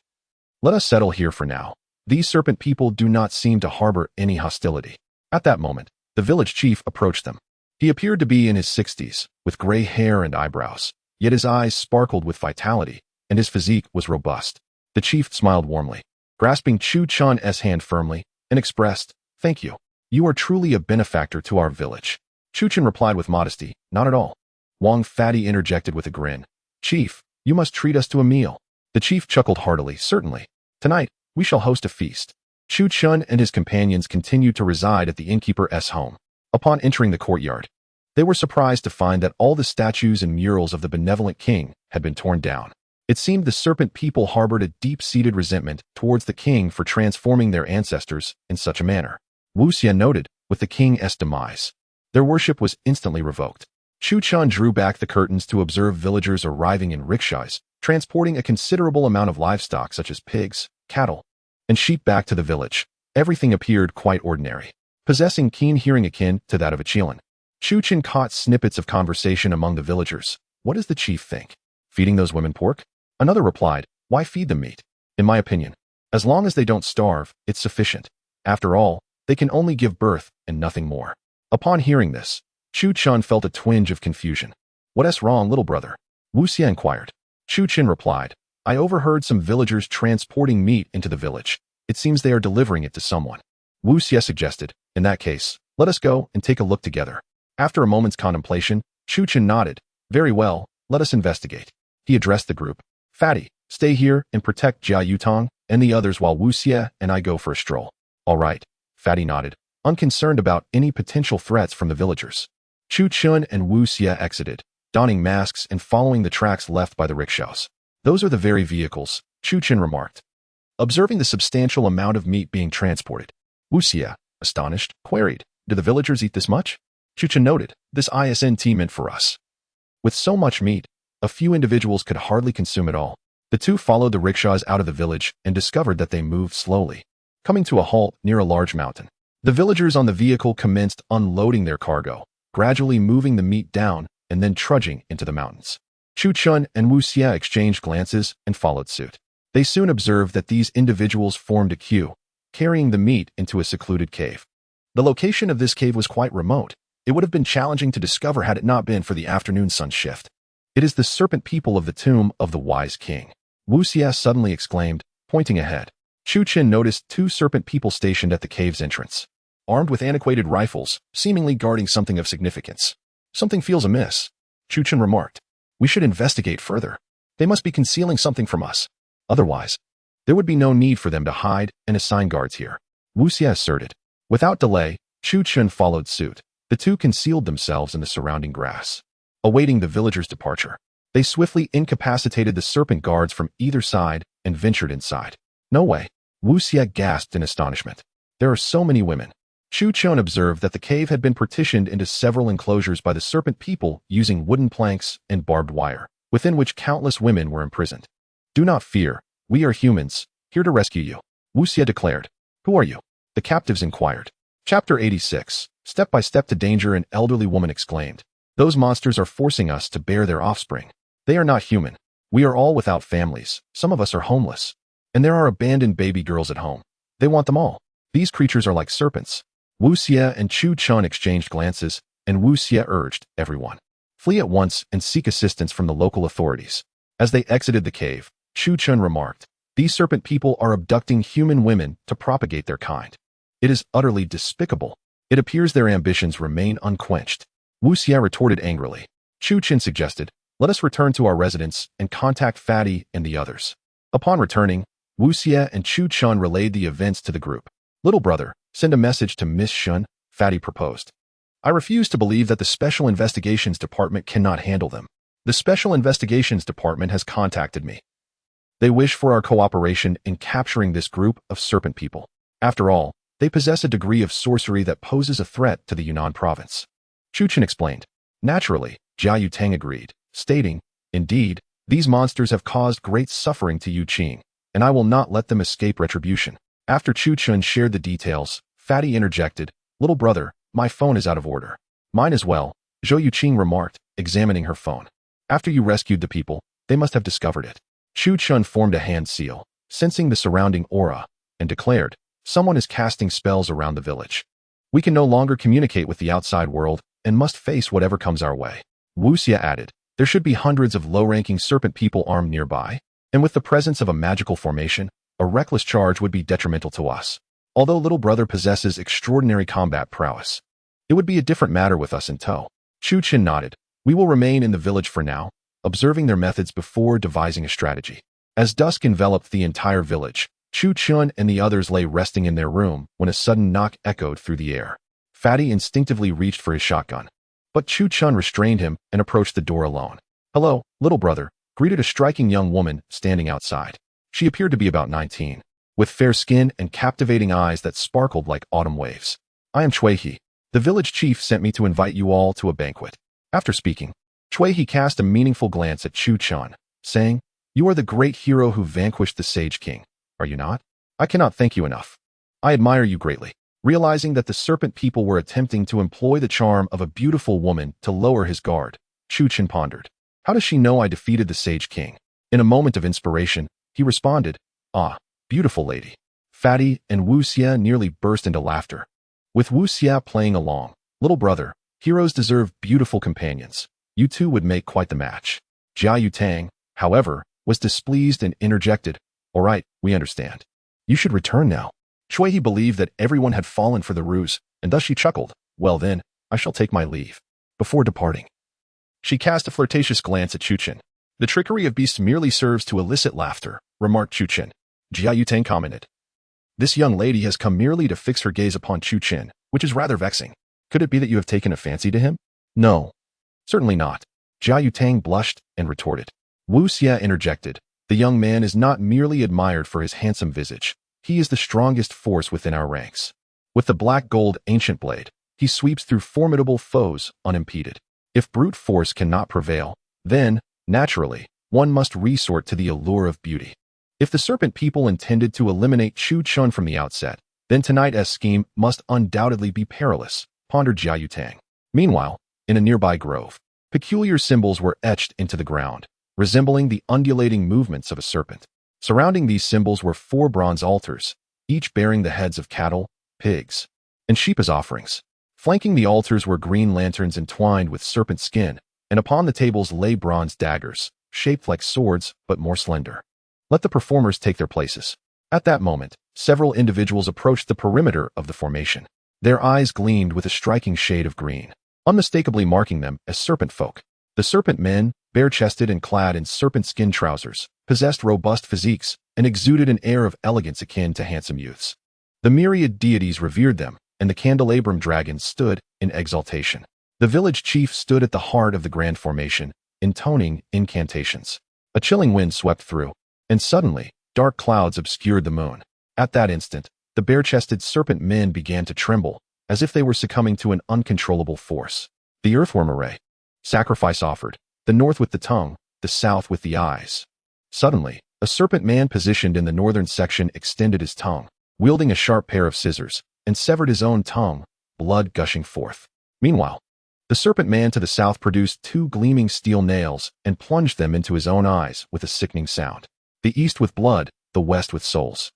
"Let us settle here for now. These serpent people do not seem to harbor any hostility." At that moment, the village chief approached them. He appeared to be in his 60s, with gray hair and eyebrows, yet his eyes sparkled with vitality, and his physique was robust. The chief smiled warmly, grasping Chu Chun's hand firmly, and expressed, "Thank you. You are truly a benefactor to our village." Chu Chun replied with modesty, "Not at all." Wang Fatty interjected with a grin, "Chief, you must treat us to a meal." The chief chuckled heartily, "Certainly. Tonight, we shall host a feast." Chu Chun and his companions continued to reside at the innkeeper's home. Upon entering the courtyard, they were surprised to find that all the statues and murals of the benevolent king had been torn down. It seemed the serpent people harbored a deep-seated resentment towards the king for transforming their ancestors in such a manner. Wu Xie noted, with the king's demise, their worship was instantly revoked. Chu Chun drew back the curtains to observe villagers arriving in rickshaws, transporting a considerable amount of livestock such as pigs, cattle, and sheep back to the village. Everything appeared quite ordinary, possessing keen hearing akin to that of a Qiling. Chu Chun caught snippets of conversation among the villagers. "What does the chief think? Feeding those women pork?" Another replied, "Why feed them meat? In my opinion, as long as they don't starve, it's sufficient. After all, they can only give birth and nothing more." Upon hearing this, Chu Chun felt a twinge of confusion. "What's wrong, little brother?" Wu Xie inquired. Chu Chun replied, "I overheard some villagers transporting meat into the village. It seems they are delivering it to someone." Wu Xie suggested, "In that case, let us go and take a look together." After a moment's contemplation, Chu Chun nodded, "Very well, let us investigate." He addressed the group. "Fatty, stay here and protect Jia Yutong and the others while Wu Xie and I go for a stroll." "All right," Fatty nodded, unconcerned about any potential threats from the villagers. Chu Chun and Wu Xie exited, donning masks and following the tracks left by the rickshaws. "Those are the very vehicles," Chu Chun remarked, observing the substantial amount of meat being transported. Wu Xie, astonished, queried, "Do the villagers eat this much?" Chu Chun noted, "This isn't meant for us." With so much meat, a few individuals could hardly consume it all. The two followed the rickshaws out of the village and discovered that they moved slowly, coming to a halt near a large mountain. The villagers on the vehicle commenced unloading their cargo, gradually moving the meat down and then trudging into the mountains. Chu Chun and Wu Xie exchanged glances and followed suit. They soon observed that these individuals formed a queue, carrying the meat into a secluded cave. The location of this cave was quite remote. It would have been challenging to discover had it not been for the afternoon sun shift. "It is the serpent people of the tomb of the wise king," Wu Xie suddenly exclaimed, pointing ahead. Chu Chun noticed two serpent people stationed at the cave's entrance, armed with antiquated rifles, seemingly guarding something of significance. "Something feels amiss," Chu Chun remarked. "We should investigate further. They must be concealing something from us. Otherwise, there would be no need for them to hide and assign guards here," Wu Xie asserted. Without delay, Chu Chun followed suit. The two concealed themselves in the surrounding grass, awaiting the villagers' departure. They swiftly incapacitated the serpent guards from either side and ventured inside. "No way," Wu Xie gasped in astonishment. "There are so many women." Chu Chun observed that the cave had been partitioned into several enclosures by the serpent people using wooden planks and barbed wire, within which countless women were imprisoned. "Do not fear, we are humans, here to rescue you," Wu Xie declared. "Who are you?" the captives inquired. Chapter 86, Step by Step to Danger. An elderly woman exclaimed, "Those monsters are forcing us to bear their offspring. They are not human. We are all without families. Some of us are homeless. And there are abandoned baby girls at home. They want them all. These creatures are like serpents." Wu Xie and Chu Chun exchanged glances, and Wu Xie urged everyone, "Flee at once and seek assistance from the local authorities." As they exited the cave, Chu Chun remarked, "These serpent people are abducting human women to propagate their kind. It is utterly despicable. It appears their ambitions remain unquenched." Wu Xie retorted angrily. Chu Chun suggested, "Let us return to our residence and contact Fatty and the others." Upon returning, Wu Xie and Chu Chun relayed the events to the group. "Little brother, send a message to Miss Shun," Fatty proposed. I refuse to believe that the Special Investigations Department cannot handle them. The Special Investigations Department has contacted me. They wish for our cooperation in capturing this group of serpent people. After all, they possess a degree of sorcery that poses a threat to the Yunnan province. Chu Chen explained. Naturally, Jia Yutang agreed, stating, "Indeed, these monsters have caused great suffering to Yu Qing, and I will not let them escape retribution." After Chu Chen shared the details, Fatty interjected, "Little brother, my phone is out of order." "Mine as well," Zhou Yuqing remarked, examining her phone. "After you rescued the people, they must have discovered it." Chu Chen formed a hand seal, sensing the surrounding aura, and declared, "Someone is casting spells around the village. We can no longer communicate with the outside world and must face whatever comes our way." Wu Xie added, "There should be hundreds of low-ranking serpent people armed nearby, and with the presence of a magical formation, a reckless charge would be detrimental to us. Although little brother possesses extraordinary combat prowess, it would be a different matter with us in tow." Chu Chen nodded. "We will remain in the village for now, observing their methods before devising a strategy." As dusk enveloped the entire village, Chu Chen and the others lay resting in their room when a sudden knock echoed through the air. Fatty instinctively reached for his shotgun, but Chu Chen restrained him and approached the door alone. "Hello, little brother," greeted a striking young woman standing outside. She appeared to be about 19, with fair skin and captivating eyes that sparkled like autumn waves. "I am Cui He. The village chief sent me to invite you all to a banquet." After speaking, Cui He cast a meaningful glance at Chu Chen, saying, "You are the great hero who vanquished the Sage King, are you not? I cannot thank you enough. I admire you greatly." Realizing that the serpent people were attempting to employ the charm of a beautiful woman to lower his guard, Chu Chen pondered. How does she know I defeated the Sage King? In a moment of inspiration, he responded, "Ah, beautiful lady." Fatty and Wu Xie nearly burst into laughter. With Wu Xie playing along, "Little brother, heroes deserve beautiful companions. You two would make quite the match." Jia Yutang, however, was displeased and interjected, "All right, we understand. You should return now." Cui He believed that everyone had fallen for the ruse, and thus she chuckled, "Well then, I shall take my leave." Before departing, she cast a flirtatious glance at Chu Chen. "The trickery of beasts merely serves to elicit laughter," remarked Chu Chen. Jia Yutang commented, "This young lady has come merely to fix her gaze upon Chu Chen, which is rather vexing. Could it be that you have taken a fancy to him?" "No, certainly not." Jia Yutang blushed and retorted. Wu Xie interjected, "The young man is not merely admired for his handsome visage. He is the strongest force within our ranks. With the black gold ancient blade, he sweeps through formidable foes unimpeded. If brute force cannot prevail, then, naturally, one must resort to the allure of beauty. If the serpent people intended to eliminate Chu Chen from the outset, then tonight's scheme must undoubtedly be perilous," pondered Jia Yutang. Meanwhile, in a nearby grove, peculiar symbols were etched into the ground, resembling the undulating movements of a serpent. Surrounding these symbols were 4 bronze altars, each bearing the heads of cattle, pigs, and sheep as offerings. Flanking the altars were green lanterns entwined with serpent skin, and upon the tables lay bronze daggers, shaped like swords but more slender. Let the performers take their places. At that moment, several individuals approached the perimeter of the formation. Their eyes gleamed with a striking shade of green, unmistakably marking them as serpent folk. The serpent men, bare-chested and clad in serpent skin trousers, possessed robust physiques and exuded an air of elegance akin to handsome youths. The myriad deities revered them, and the candelabrum dragon stood in exaltation. The village chief stood at the heart of the grand formation, intoning incantations. A chilling wind swept through, and suddenly, dark clouds obscured the moon. At that instant, the bare-chested serpent men began to tremble, as if they were succumbing to an uncontrollable force. The earthworm array. Sacrifice offered, the north with the tongue, the south with the eyes. Suddenly, a serpent man positioned in the northern section extended his tongue, wielding a sharp pair of scissors, and severed his own tongue, blood gushing forth. Meanwhile, the serpent man to the south produced 2 gleaming steel nails and plunged them into his own eyes with a sickening sound. The east with blood, the west with souls.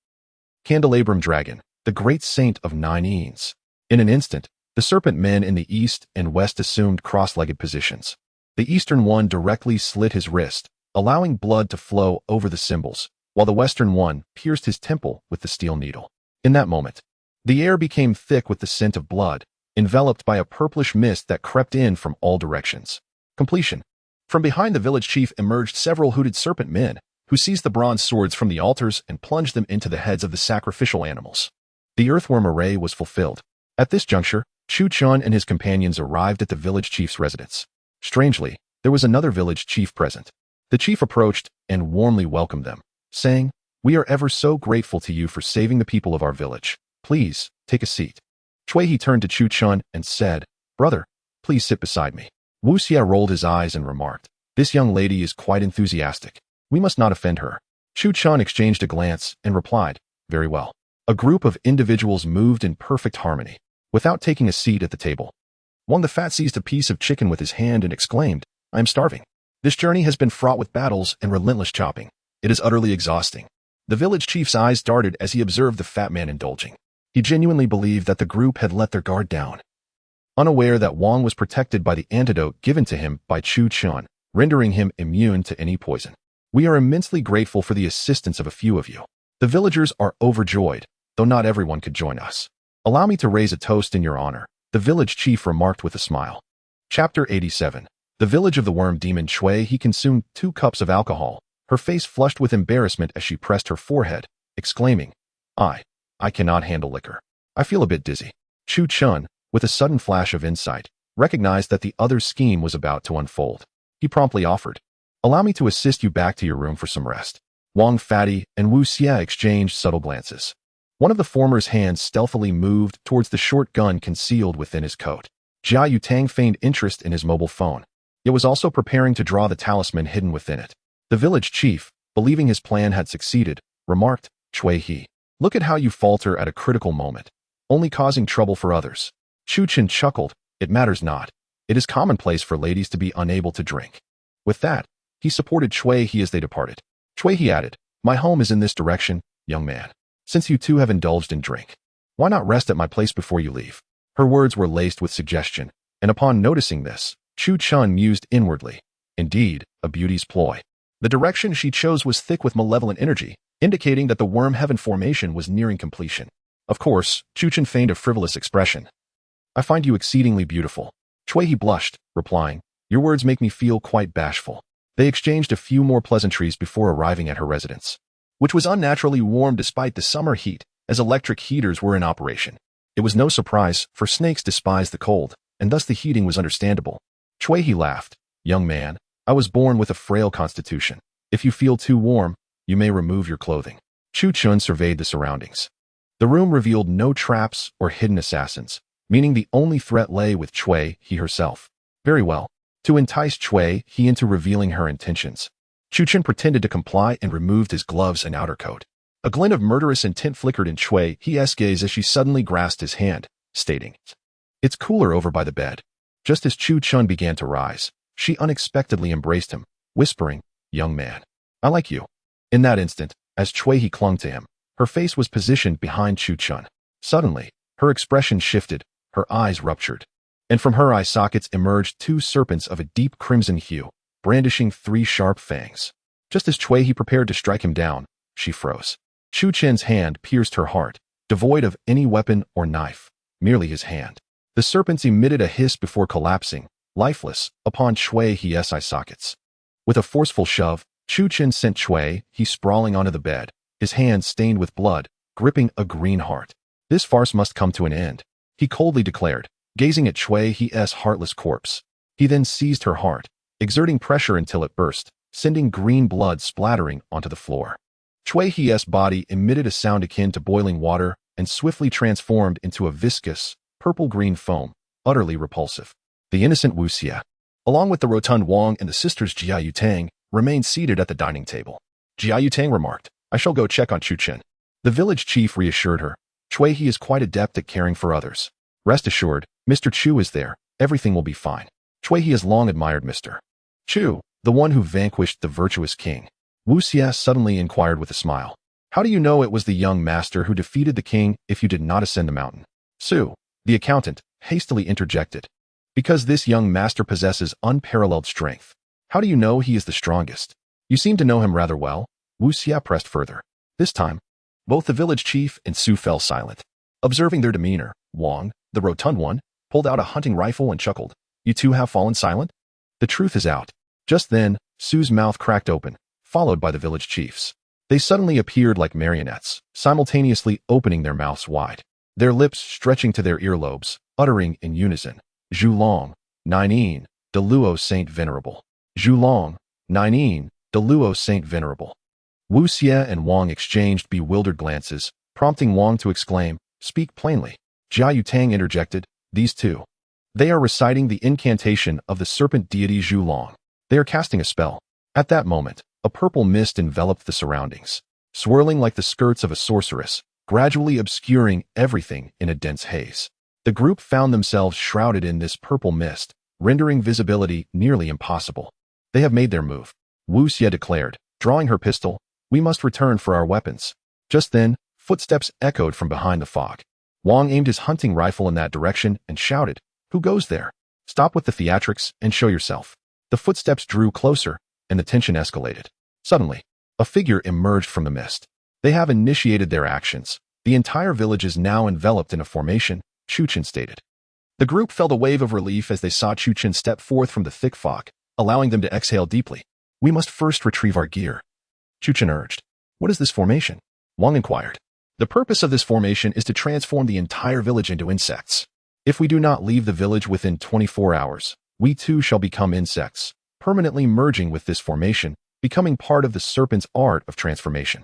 Candelabrum dragon, the great saint of 9 eons. In an instant, the serpent men in the east and west assumed cross-legged positions. The eastern one directly slit his wrist, allowing blood to flow over the symbols, while the western one pierced his temple with the steel needle. In that moment, the air became thick with the scent of blood, enveloped by a purplish mist that crept in from all directions. Completion. From behind the village chief emerged several hooded serpent men, who seized the bronze swords from the altars and plunged them into the heads of the sacrificial animals. The earthworm array was fulfilled. At this juncture, Chu Chun and his companions arrived at the village chief's residence. Strangely, there was another village chief present. The chief approached and warmly welcomed them, saying, "We are ever so grateful to you for saving the people of our village. Please, take a seat." Chui turned to Chu Chun and said, "Brother, please sit beside me." Wu Xie rolled his eyes and remarked, "This young lady is quite enthusiastic. We must not offend her." Chu Chun exchanged a glance and replied, "Very well." A group of individuals moved in perfect harmony. Without taking a seat at the table, Wang the Fat seized a piece of chicken with his hand and exclaimed, "I am starving. This journey has been fraught with battles and relentless chopping. It is utterly exhausting." The village chief's eyes darted as he observed the fat man indulging. He genuinely believed that the group had let their guard down. Unaware that Wang was protected by the antidote given to him by Chu Chun, rendering him immune to any poison. "We are immensely grateful for the assistance of a few of you. The villagers are overjoyed, though not everyone could join us. Allow me to raise a toast in your honor," the village chief remarked with a smile. Chapter 87. The village of the worm demon Chui. He consumed 2 cups of alcohol, her face flushed with embarrassment as she pressed her forehead, exclaiming, I cannot handle liquor. I feel a bit dizzy." Chu Chun, with a sudden flash of insight, recognized that the other's scheme was about to unfold. He promptly offered, "Allow me to assist you back to your room for some rest." Wang Fatty and Wu Xie exchanged subtle glances. One of the former's hands stealthily moved towards the short gun concealed within his coat. Jia Yutang feigned interest in his mobile phone, yet was also preparing to draw the talisman hidden within it. The village chief, believing his plan had succeeded, remarked, "Chui He, look at how you falter at a critical moment, only causing trouble for others." Chu Chen chuckled, "It matters not. It is commonplace for ladies to be unable to drink." With that, he supported Chui He as they departed. Chui He added, "My home is in this direction, young man. Since you too have indulged in drink, why not rest at my place before you leave?" Her words were laced with suggestion, and upon noticing this, Chu Chun mused inwardly. Indeed, a beauty's ploy. The direction she chose was thick with malevolent energy, indicating that the worm heaven formation was nearing completion. Of course, Chu Chun feigned a frivolous expression. "I find you exceedingly beautiful." Chui He blushed, replying, "Your words make me feel quite bashful." They exchanged a few more pleasantries before arriving at her residence, which was unnaturally warm despite the summer heat, as electric heaters were in operation. It was no surprise, for snakes despise the cold, and thus the heating was understandable. Chui He laughed, "Young man, I was born with a frail constitution. If you feel too warm, you may remove your clothing." Chu Chun surveyed the surroundings. The room revealed no traps or hidden assassins, meaning the only threat lay with Chui He herself. Very well. To entice Chui He into revealing her intentions, Chu Chun pretended to comply and removed his gloves and outer coat. A glint of murderous intent flickered in Chui He's gaze as she suddenly grasped his hand, stating, "It's cooler over by the bed." Just as Chu Chun began to rise, she unexpectedly embraced him, whispering, "Young man, I like you." In that instant, as Chui He clung to him, her face was positioned behind Chu Chun. Suddenly, her expression shifted, her eyes ruptured, and from her eye sockets emerged 2 serpents of a deep crimson hue, brandishing 3 sharp fangs. Just as Chui He prepared to strike him down, she froze. Chu Chen's hand pierced her heart, devoid of any weapon or knife, merely his hand. The serpents emitted a hiss before collapsing, lifeless, upon Chui He's eye sockets. With a forceful shove, Chu Chen sent Chui He sprawling onto the bed, his hands stained with blood, gripping a green heart. "This farce must come to an end," he coldly declared, gazing at Chui He's heartless corpse. He then seized her heart, exerting pressure until it burst, sending green blood splattering onto the floor. Chui He's body emitted a sound akin to boiling water and swiftly transformed into a viscous, purple-green foam, utterly repulsive. The innocent Wu Xie, along with the rotund Wang and the sisters Jia Yutang, remained seated at the dining table. Jia Yutang remarked, "I shall go check on Chu Chen." The village chief reassured her, "Chui He is quite adept at caring for others. Rest assured, Mr. Chu is there. Everything will be fine." Chui He has long admired Mr. Chu, the one who vanquished the virtuous king. Wu Xie suddenly inquired with a smile, "How do you know it was the young master who defeated the king if you did not ascend the mountain?" Su, the accountant, hastily interjected, "Because this young master possesses unparalleled strength." "How do you know he is the strongest? You seem to know him rather well." Wu Xie pressed further. This time, both the village chief and Su fell silent. Observing their demeanor, Wang, the rotund one, pulled out a hunting rifle and chuckled, "You two have fallen silent? The truth is out." Just then, Su's mouth cracked open, followed by the village chief's. They suddenly appeared like marionettes, simultaneously opening their mouths wide. their lips stretching to their earlobes, uttering in unison, Zhu Long, Nine, de Luo Saint Venerable. Zhu Long, Nine, de Luo Saint Venerable. Wu Xie and Wang exchanged bewildered glances, prompting Wang to exclaim, "Speak plainly." Jia Yutang interjected, "These two. They are reciting the incantation of the serpent deity Zhu Long. They are casting a spell." At that moment, a purple mist enveloped the surroundings, swirling like the skirts of a sorceress, gradually obscuring everything in a dense haze. The group found themselves shrouded in this purple mist, rendering visibility nearly impossible. "They have made their move," Wu Xie declared, drawing her pistol. "We must return for our weapons." Just then, footsteps echoed from behind the fog. Wang aimed his hunting rifle in that direction and shouted, "Who goes there? Stop with the theatrics and show yourself." The footsteps drew closer, and the tension escalated. Suddenly, a figure emerged from the mist. "They have initiated their actions. The entire village is now enveloped in a formation," Chu Chen stated. The group felt a wave of relief as they saw Chu Chen step forth from the thick fog, allowing them to exhale deeply. "We must first retrieve our gear," Chu Chen urged. "What is this formation?" Wang inquired. "The purpose of this formation is to transform the entire village into insects. If we do not leave the village within 24 hours, we too shall become insects, permanently merging with this formation, becoming part of the serpent's art of transformation."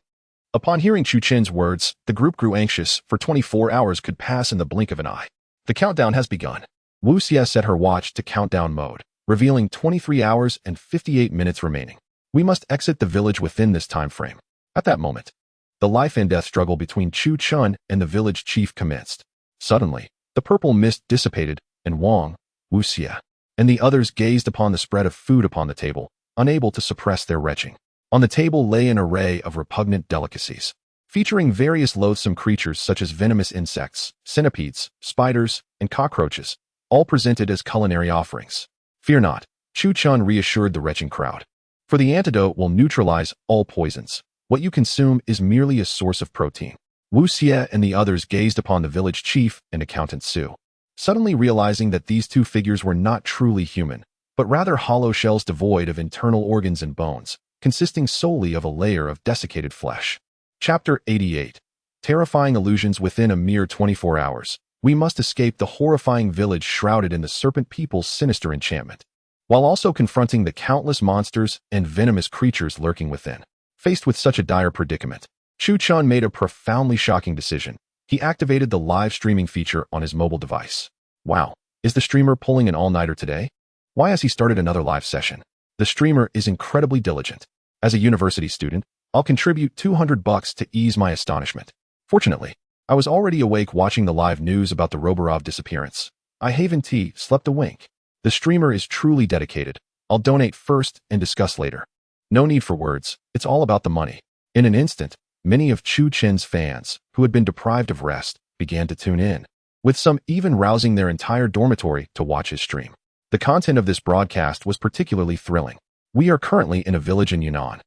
Upon hearing Chu Chen's words, the group grew anxious, for 24 hours could pass in the blink of an eye. "The countdown has begun." Wu Xie set her watch to countdown mode, revealing 23 hours and 58 minutes remaining. "We must exit the village within this time frame." At that moment, the life and death struggle between Chu Chen and the village chief commenced. Suddenly, the purple mist dissipated, and Wang, Wu Xie, and the others gazed upon the spread of food upon the table, unable to suppress their retching. On the table lay an array of repugnant delicacies, featuring various loathsome creatures such as venomous insects, centipedes, spiders, and cockroaches, all presented as culinary offerings. "Fear not," Chu Chen reassured the retching crowd. "For the antidote will neutralize all poisons. What you consume is merely a source of protein." Wu Xie and the others gazed upon the village chief and accountant Su, suddenly realizing that these two figures were not truly human, but rather hollow shells devoid of internal organs and bones, consisting solely of a layer of desiccated flesh. Chapter 88. Terrifying illusions. Within a mere 24 hours, we must escape the horrifying village shrouded in the serpent people's sinister enchantment, while also confronting the countless monsters and venomous creatures lurking within. Faced with such a dire predicament, Chu Chen made a profoundly shocking decision. He activated the live streaming feature on his mobile device. Wow, is the streamer pulling an all-nighter today? Why has he started another live session? The streamer is incredibly diligent. As a university student, I'll contribute $200 to ease my astonishment. Fortunately, I was already awake watching the live news about the Roborov disappearance. I haven't slept a wink. The streamer is truly dedicated. I'll donate first and discuss later. No need for words, it's all about the money. In an instant, many of Chu Chen's fans, who had been deprived of rest, began to tune in, with some even rousing their entire dormitory to watch his stream. The content of this broadcast was particularly thrilling. We are currently in a village in Yunnan,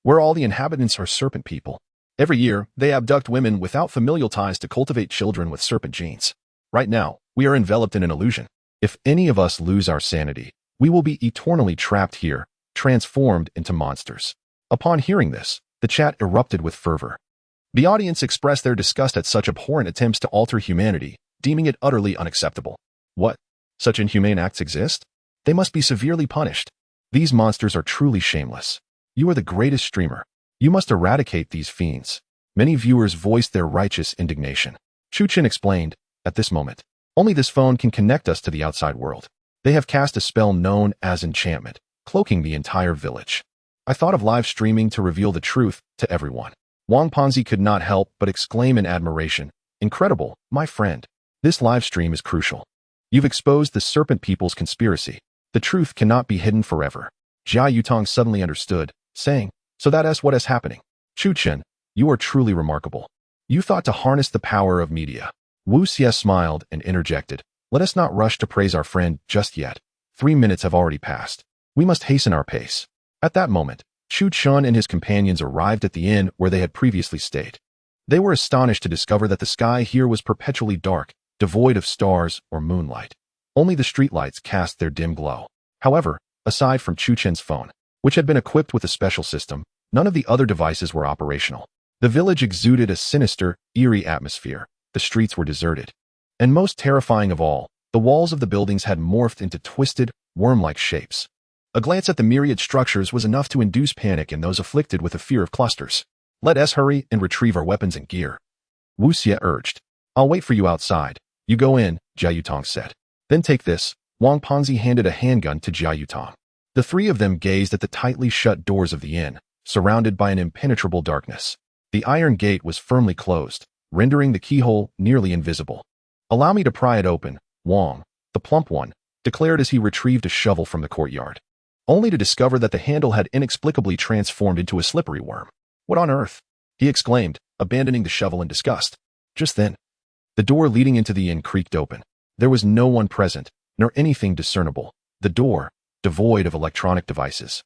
where all the inhabitants are serpent people. Every year, they abduct women without familial ties to cultivate children with serpent genes. Right now, we are enveloped in an illusion. If any of us lose our sanity, we will be eternally trapped here, transformed into monsters. Upon hearing this, the chat erupted with fervor. The audience expressed their disgust at such abhorrent attempts to alter humanity, deeming it utterly unacceptable. What? Such inhumane acts exist? They must be severely punished. These monsters are truly shameless. You are the greatest streamer. You must eradicate these fiends. Many viewers voiced their righteous indignation. Chu Chen explained, "At this moment, only this phone can connect us to the outside world. They have cast a spell known as enchantment, cloaking the entire village. I thought of live streaming to reveal the truth to everyone." Wang Ponzi could not help but exclaim in admiration, "Incredible, my friend. This live stream is crucial. You've exposed the serpent people's conspiracy. The truth cannot be hidden forever." Jia Yutang suddenly understood, saying, "So that is what is happening. Chu Chen, you are truly remarkable. You thought to harness the power of media." Wu Xie smiled and interjected, "Let us not rush to praise our friend just yet. 3 minutes have already passed. We must hasten our pace." At that moment, Chu Chen and his companions arrived at the inn where they had previously stayed. They were astonished to discover that the sky here was perpetually dark, devoid of stars or moonlight. Only the streetlights cast their dim glow. However, aside from Chu Chen's phone, which had been equipped with a special system, none of the other devices were operational. The village exuded a sinister, eerie atmosphere, the streets were deserted. And most terrifying of all, the walls of the buildings had morphed into twisted, worm-like shapes. A glance at the myriad structures was enough to induce panic in those afflicted with a fear of clusters. Let us hurry and retrieve our weapons and gear, Wu Xie urged. I'll wait for you outside. You go in, Jia Yutong said. Then take this. Wang Pengzi handed a handgun to Jia Yutong. The three of them gazed at the tightly shut doors of the inn, surrounded by an impenetrable darkness. The iron gate was firmly closed, rendering the keyhole nearly invisible. Allow me to pry it open, Wang, the plump one, declared as he retrieved a shovel from the courtyard, only to discover that the handle had inexplicably transformed into a slippery worm. What on earth? He exclaimed, abandoning the shovel in disgust. Just then, the door leading into the inn creaked open. There was no one present, nor anything discernible. The door, devoid of electronic devices,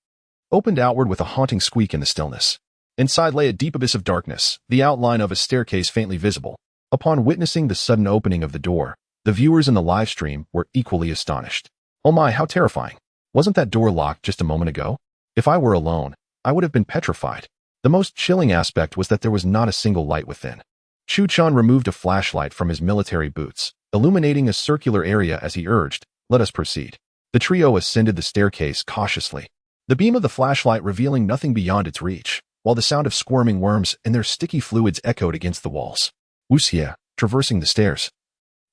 opened outward with a haunting squeak in the stillness. Inside lay a deep abyss of darkness, the outline of a staircase faintly visible. Upon witnessing the sudden opening of the door, the viewers in the live stream were equally astonished. Oh my, how terrifying. Wasn't that door locked just a moment ago? If I were alone, I would have been petrified. The most chilling aspect was that there was not a single light within. Chu Chan removed a flashlight from his military boots, illuminating a circular area as he urged, let us proceed. The trio ascended the staircase cautiously, the beam of the flashlight revealing nothing beyond its reach, while the sound of squirming worms and their sticky fluids echoed against the walls. Wu Xie, traversing the stairs,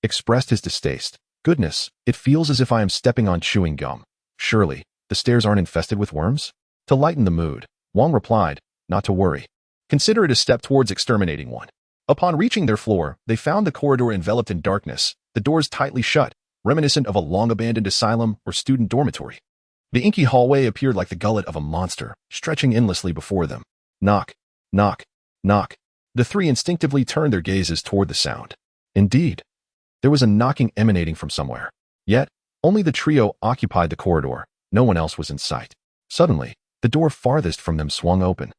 expressed his distaste. Goodness, it feels as if I am stepping on chewing gum. Surely, the stairs aren't infested with worms? To lighten the mood, Wang replied, not to worry. Consider it a step towards exterminating one. Upon reaching their floor, they found the corridor enveloped in darkness, the doors tightly shut, reminiscent of a long-abandoned asylum or student dormitory. The inky hallway appeared like the gullet of a monster, stretching endlessly before them. Knock, knock, knock. The three instinctively turned their gazes toward the sound. Indeed, there was a knocking emanating from somewhere. Yet, only the trio occupied the corridor. No one else was in sight. Suddenly, the door farthest from them swung open.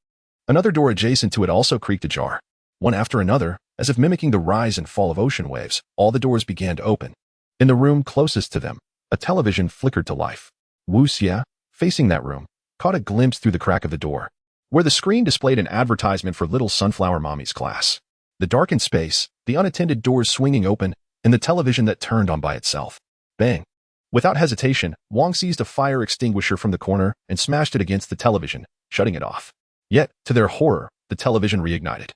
Another door adjacent to it also creaked ajar. One after another, as if mimicking the rise and fall of ocean waves, all the doors began to open. In the room closest to them, a television flickered to life. Wu Xie, facing that room, caught a glimpse through the crack of the door, where the screen displayed an advertisement for Little Sunflower Mommy's class. The darkened space, the unattended doors swinging open, and the television that turned on by itself. Bang! Without hesitation, Wang seized a fire extinguisher from the corner and smashed it against the television, shutting it off. Yet, to their horror, the television reignited,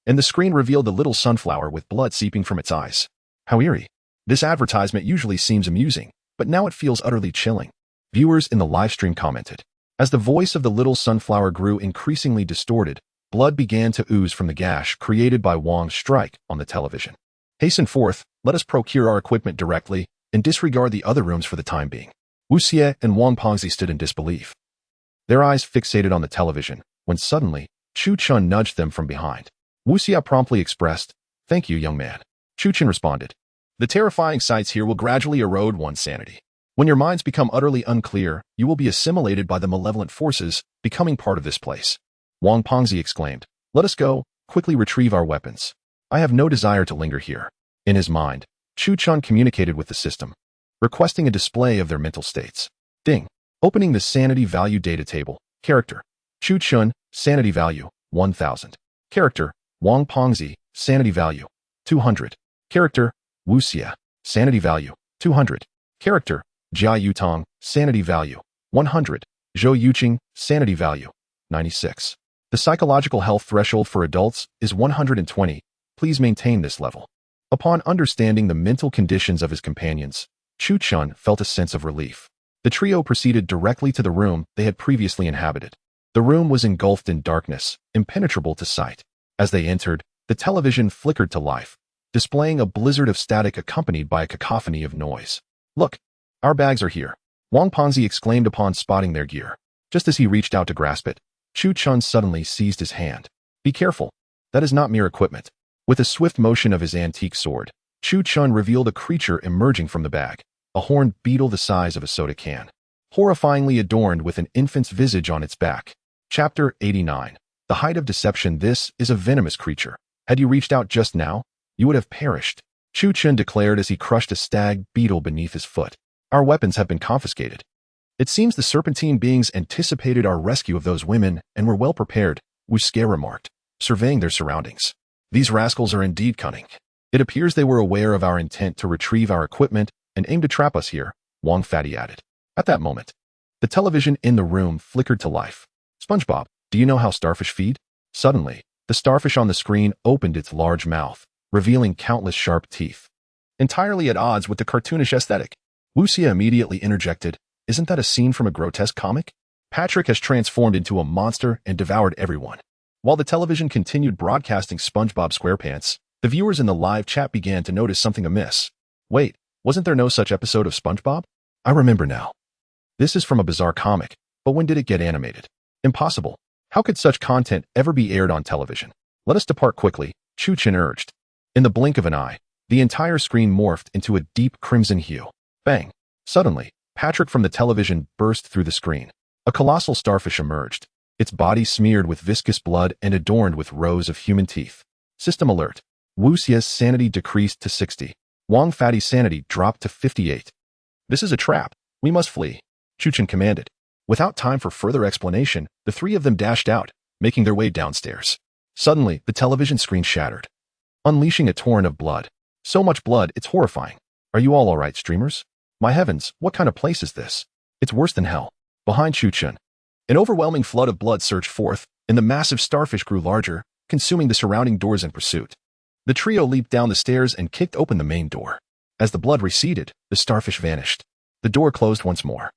and the screen revealed the little sunflower with blood seeping from its eyes. How eerie. This advertisement usually seems amusing, but now it feels utterly chilling. Viewers in the livestream commented. As the voice of the little sunflower grew increasingly distorted, blood began to ooze from the gash created by Wang's strike on the television. Hasten forth, let us procure our equipment directly, and disregard the other rooms for the time being. Wu Xie and Wang Pengzi stood in disbelief, their eyes fixated on the television, when suddenly, Chu Chun nudged them from behind. Wu Xie promptly expressed, thank you, young man. Chu Chun responded, the terrifying sights here will gradually erode one's sanity. When your minds become utterly unclear, you will be assimilated by the malevolent forces, becoming part of this place. Wang Pengzi exclaimed, let us go, quickly retrieve our weapons. I have no desire to linger here. In his mind, Chu Chun communicated with the system, requesting a display of their mental states. Ding. Opening the sanity value data table. Character. Chu Chun, sanity value, 1000. Character. Wang Pengzi, sanity value, 200. Character. Wu Xie, sanity value, 200. Character. Jia Yutong, sanity value, 100. Zhou Yuqing, sanity value, 96. The psychological health threshold for adults is 120. Please maintain this level. Upon understanding the mental conditions of his companions, Chu Chun felt a sense of relief. The trio proceeded directly to the room they had previously inhabited. The room was engulfed in darkness, impenetrable to sight. As they entered, the television flickered to life, displaying a blizzard of static accompanied by a cacophony of noise. Look, our bags are here, Wang Pengzi exclaimed upon spotting their gear. Just as he reached out to grasp it, Chu Chun suddenly seized his hand. Be careful, that is not mere equipment. With a swift motion of his antique sword, Chu Chun revealed a creature emerging from the bag, a horned beetle the size of a soda can, horrifyingly adorned with an infant's visage on its back. Chapter 89. The height of deception. This is a venomous creature. Had you reached out just now, you would have perished, Chu Chun declared as he crushed a stag beetle beneath his foot. Our weapons have been confiscated. It seems the serpentine beings anticipated our rescue of those women and were well prepared, Wu Xie remarked, surveying their surroundings. These rascals are indeed cunning. It appears they were aware of our intent to retrieve our equipment and aim to trap us here, Wang Fatty added. At that moment, the television in the room flickered to life. SpongeBob, do you know how starfish feed? Suddenly, the starfish on the screen opened its large mouth, revealing countless sharp teeth. Entirely at odds with the cartoonish aesthetic, Wu Xie immediately interjected, isn't that a scene from a grotesque comic? Patrick has transformed into a monster and devoured everyone. While the television continued broadcasting SpongeBob SquarePants, the viewers in the live chat began to notice something amiss. Wait, wasn't there no such episode of SpongeBob? I remember now. This is from a bizarre comic, but when did it get animated? Impossible. How could such content ever be aired on television? Let us depart quickly, Chu Chin urged. In the blink of an eye, the entire screen morphed into a deep crimson hue. Bang! Suddenly, Patrick from the television burst through the screen. A colossal starfish emerged, its body smeared with viscous blood and adorned with rows of human teeth. System alert. Wu Xie's sanity decreased to 60. Wang Fatty's sanity dropped to 58. This is a trap. We must flee, Chu Chin commanded. Without time for further explanation, the three of them dashed out, making their way downstairs. Suddenly, the television screen shattered, unleashing a torrent of blood. So much blood, it's horrifying. Are you all right, streamers? My heavens, what kind of place is this? It's worse than hell. Behind Chu Chin, an overwhelming flood of blood surged forth, and the massive starfish grew larger, consuming the surrounding doors in pursuit. The trio leaped down the stairs and kicked open the main door. As the blood receded, the starfish vanished. The door closed once more,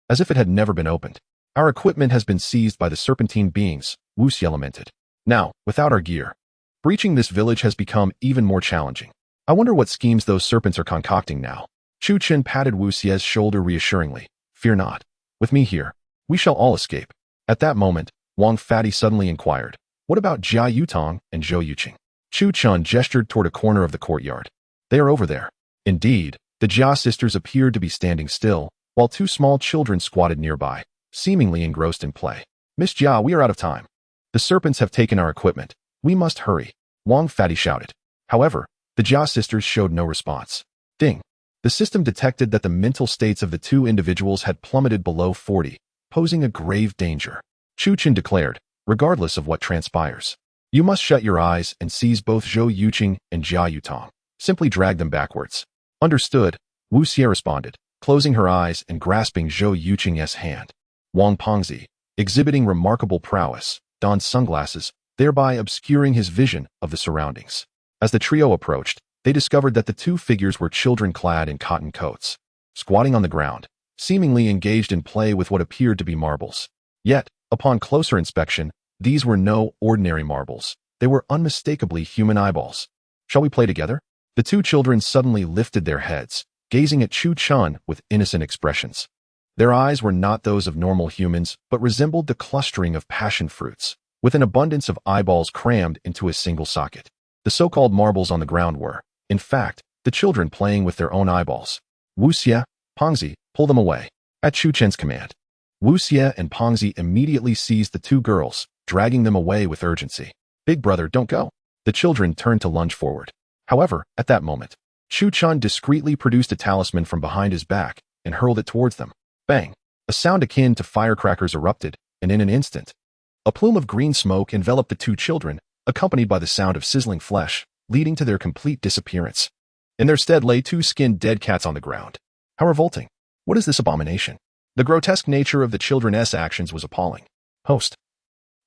as if it had never been opened. Our equipment has been seized by the serpentine beings, Wu Xie lamented. Now, without our gear, breaching this village has become even more challenging. I wonder what schemes those serpents are concocting now. Chu Chin patted Wu Xie's shoulder reassuringly. Fear not. With me here, we shall all escape. At that moment, Wang Fatty suddenly inquired, what about Jia Yutong and Zhou Yuqing? Chu Chin gestured toward a corner of the courtyard. They are over there. Indeed, the Jia sisters appeared to be standing still, while two small children squatted nearby, seemingly engrossed in play. Miss Jia, we are out of time. The serpents have taken our equipment. We must hurry, Wang Fatty shouted. However, the Jia sisters showed no response. Ding. The system detected that the mental states of the two individuals had plummeted below 40, posing a grave danger. Chu Chin declared, regardless of what transpires, you must shut your eyes and seize both Zhou Yuqing and Jia Yutong. Simply drag them backwards. Understood, Wu Xie responded, closing her eyes and grasping Zhou Yuqing's hand. Wang Pengzi, exhibiting remarkable prowess, donned sunglasses, thereby obscuring his vision of the surroundings. As the trio approached, they discovered that the two figures were children clad in cotton coats, squatting on the ground, seemingly engaged in play with what appeared to be marbles. Yet, upon closer inspection, these were no ordinary marbles. They were unmistakably human eyeballs. Shall we play together? The two children suddenly lifted their heads, gazing at Chu Chin with innocent expressions. Their eyes were not those of normal humans, but resembled the clustering of passion fruits, with an abundance of eyeballs crammed into a single socket. The so-called marbles on the ground were, in fact, the children playing with their own eyeballs. Wu Xie, Pengzi, pull them away. At Chu Chin's command, Wu Xie and Pengzi immediately seized the two girls, dragging them away with urgency. Big brother, don't go. The children turned to lunge forward. However, at that moment, Chu Chin discreetly produced a talisman from behind his back and hurled it towards them. Bang! A sound akin to firecrackers erupted, and in an instant, a plume of green smoke enveloped the two children, accompanied by the sound of sizzling flesh, leading to their complete disappearance. In their stead lay two skinned dead cats on the ground. How revolting! What is this abomination? The grotesque nature of the children's actions was appalling. Host.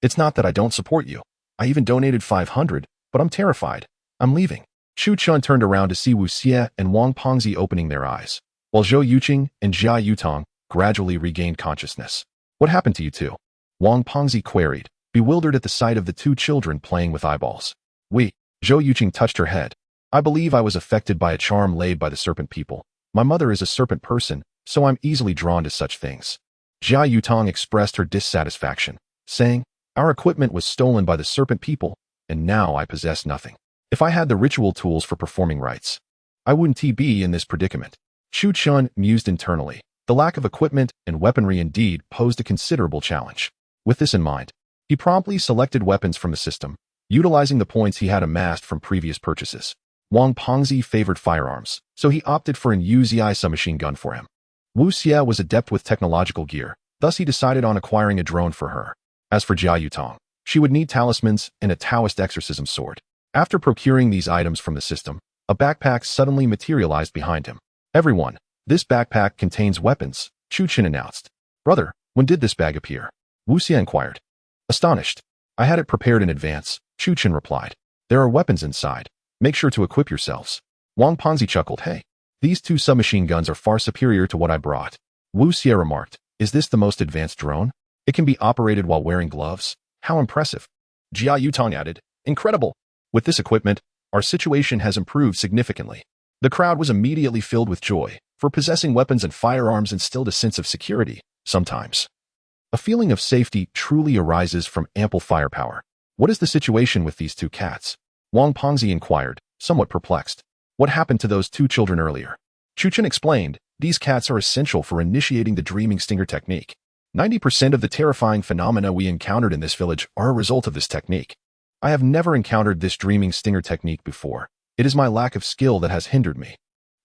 It's not that I don't support you. I even donated 500, but I'm terrified. I'm leaving. Chu Chin turned around to see Wu Xie and Wang Pengzi opening their eyes, while Zhou Yuqing and Jia Yutong gradually regained consciousness. What happened to you two? Wang Pengzi queried, bewildered at the sight of the two children playing with eyeballs. Zhou Yuqing touched her head. I believe I was affected by a charm laid by the serpent people. My mother is a serpent person, so I'm easily drawn to such things. Jia Yutong expressed her dissatisfaction, saying, our equipment was stolen by the serpent people, and now I possess nothing. If I had the ritual tools for performing rites, I wouldn't be in this predicament. Chu Chin mused internally. The lack of equipment and weaponry indeed posed a considerable challenge. With this in mind, he promptly selected weapons from the system, utilizing the points he had amassed from previous purchases. Wang Pengzi favored firearms, so he opted for an Uzi submachine gun for him. Wu Xie was adept with technological gear, thus he decided on acquiring a drone for her. As for Jia Yutong, she would need talismans and a Taoist exorcism sword. After procuring these items from the system, A backpack suddenly materialized behind him. Everyone, this backpack contains weapons, Chu Qin announced. Brother, when did this bag appear? Wu Xie inquired. Astonished. I had it prepared in advance, Chu Qin replied. There are weapons inside. Make sure to equip yourselves. Wang Ponzi chuckled. Hey, these 2 submachine guns are far superior to what I brought. Wu Xie remarked. Is this the most advanced drone? It can be operated while wearing gloves. How impressive. Jia Yutong added. Incredible. With this equipment, our situation has improved significantly. The crowd was immediately filled with joy, for possessing weapons and firearms instilled a sense of security, sometimes. A feeling of safety truly arises from ample firepower. What is the situation with these 2 cats? Wang Pongzi inquired, somewhat perplexed. What happened to those 2 children earlier? Chu Qin explained, these cats are essential for initiating the dreaming stinger technique. 90% of the terrifying phenomena we encountered in this village are a result of this technique. I have never encountered this dreaming stinger technique before. It is my lack of skill that has hindered me.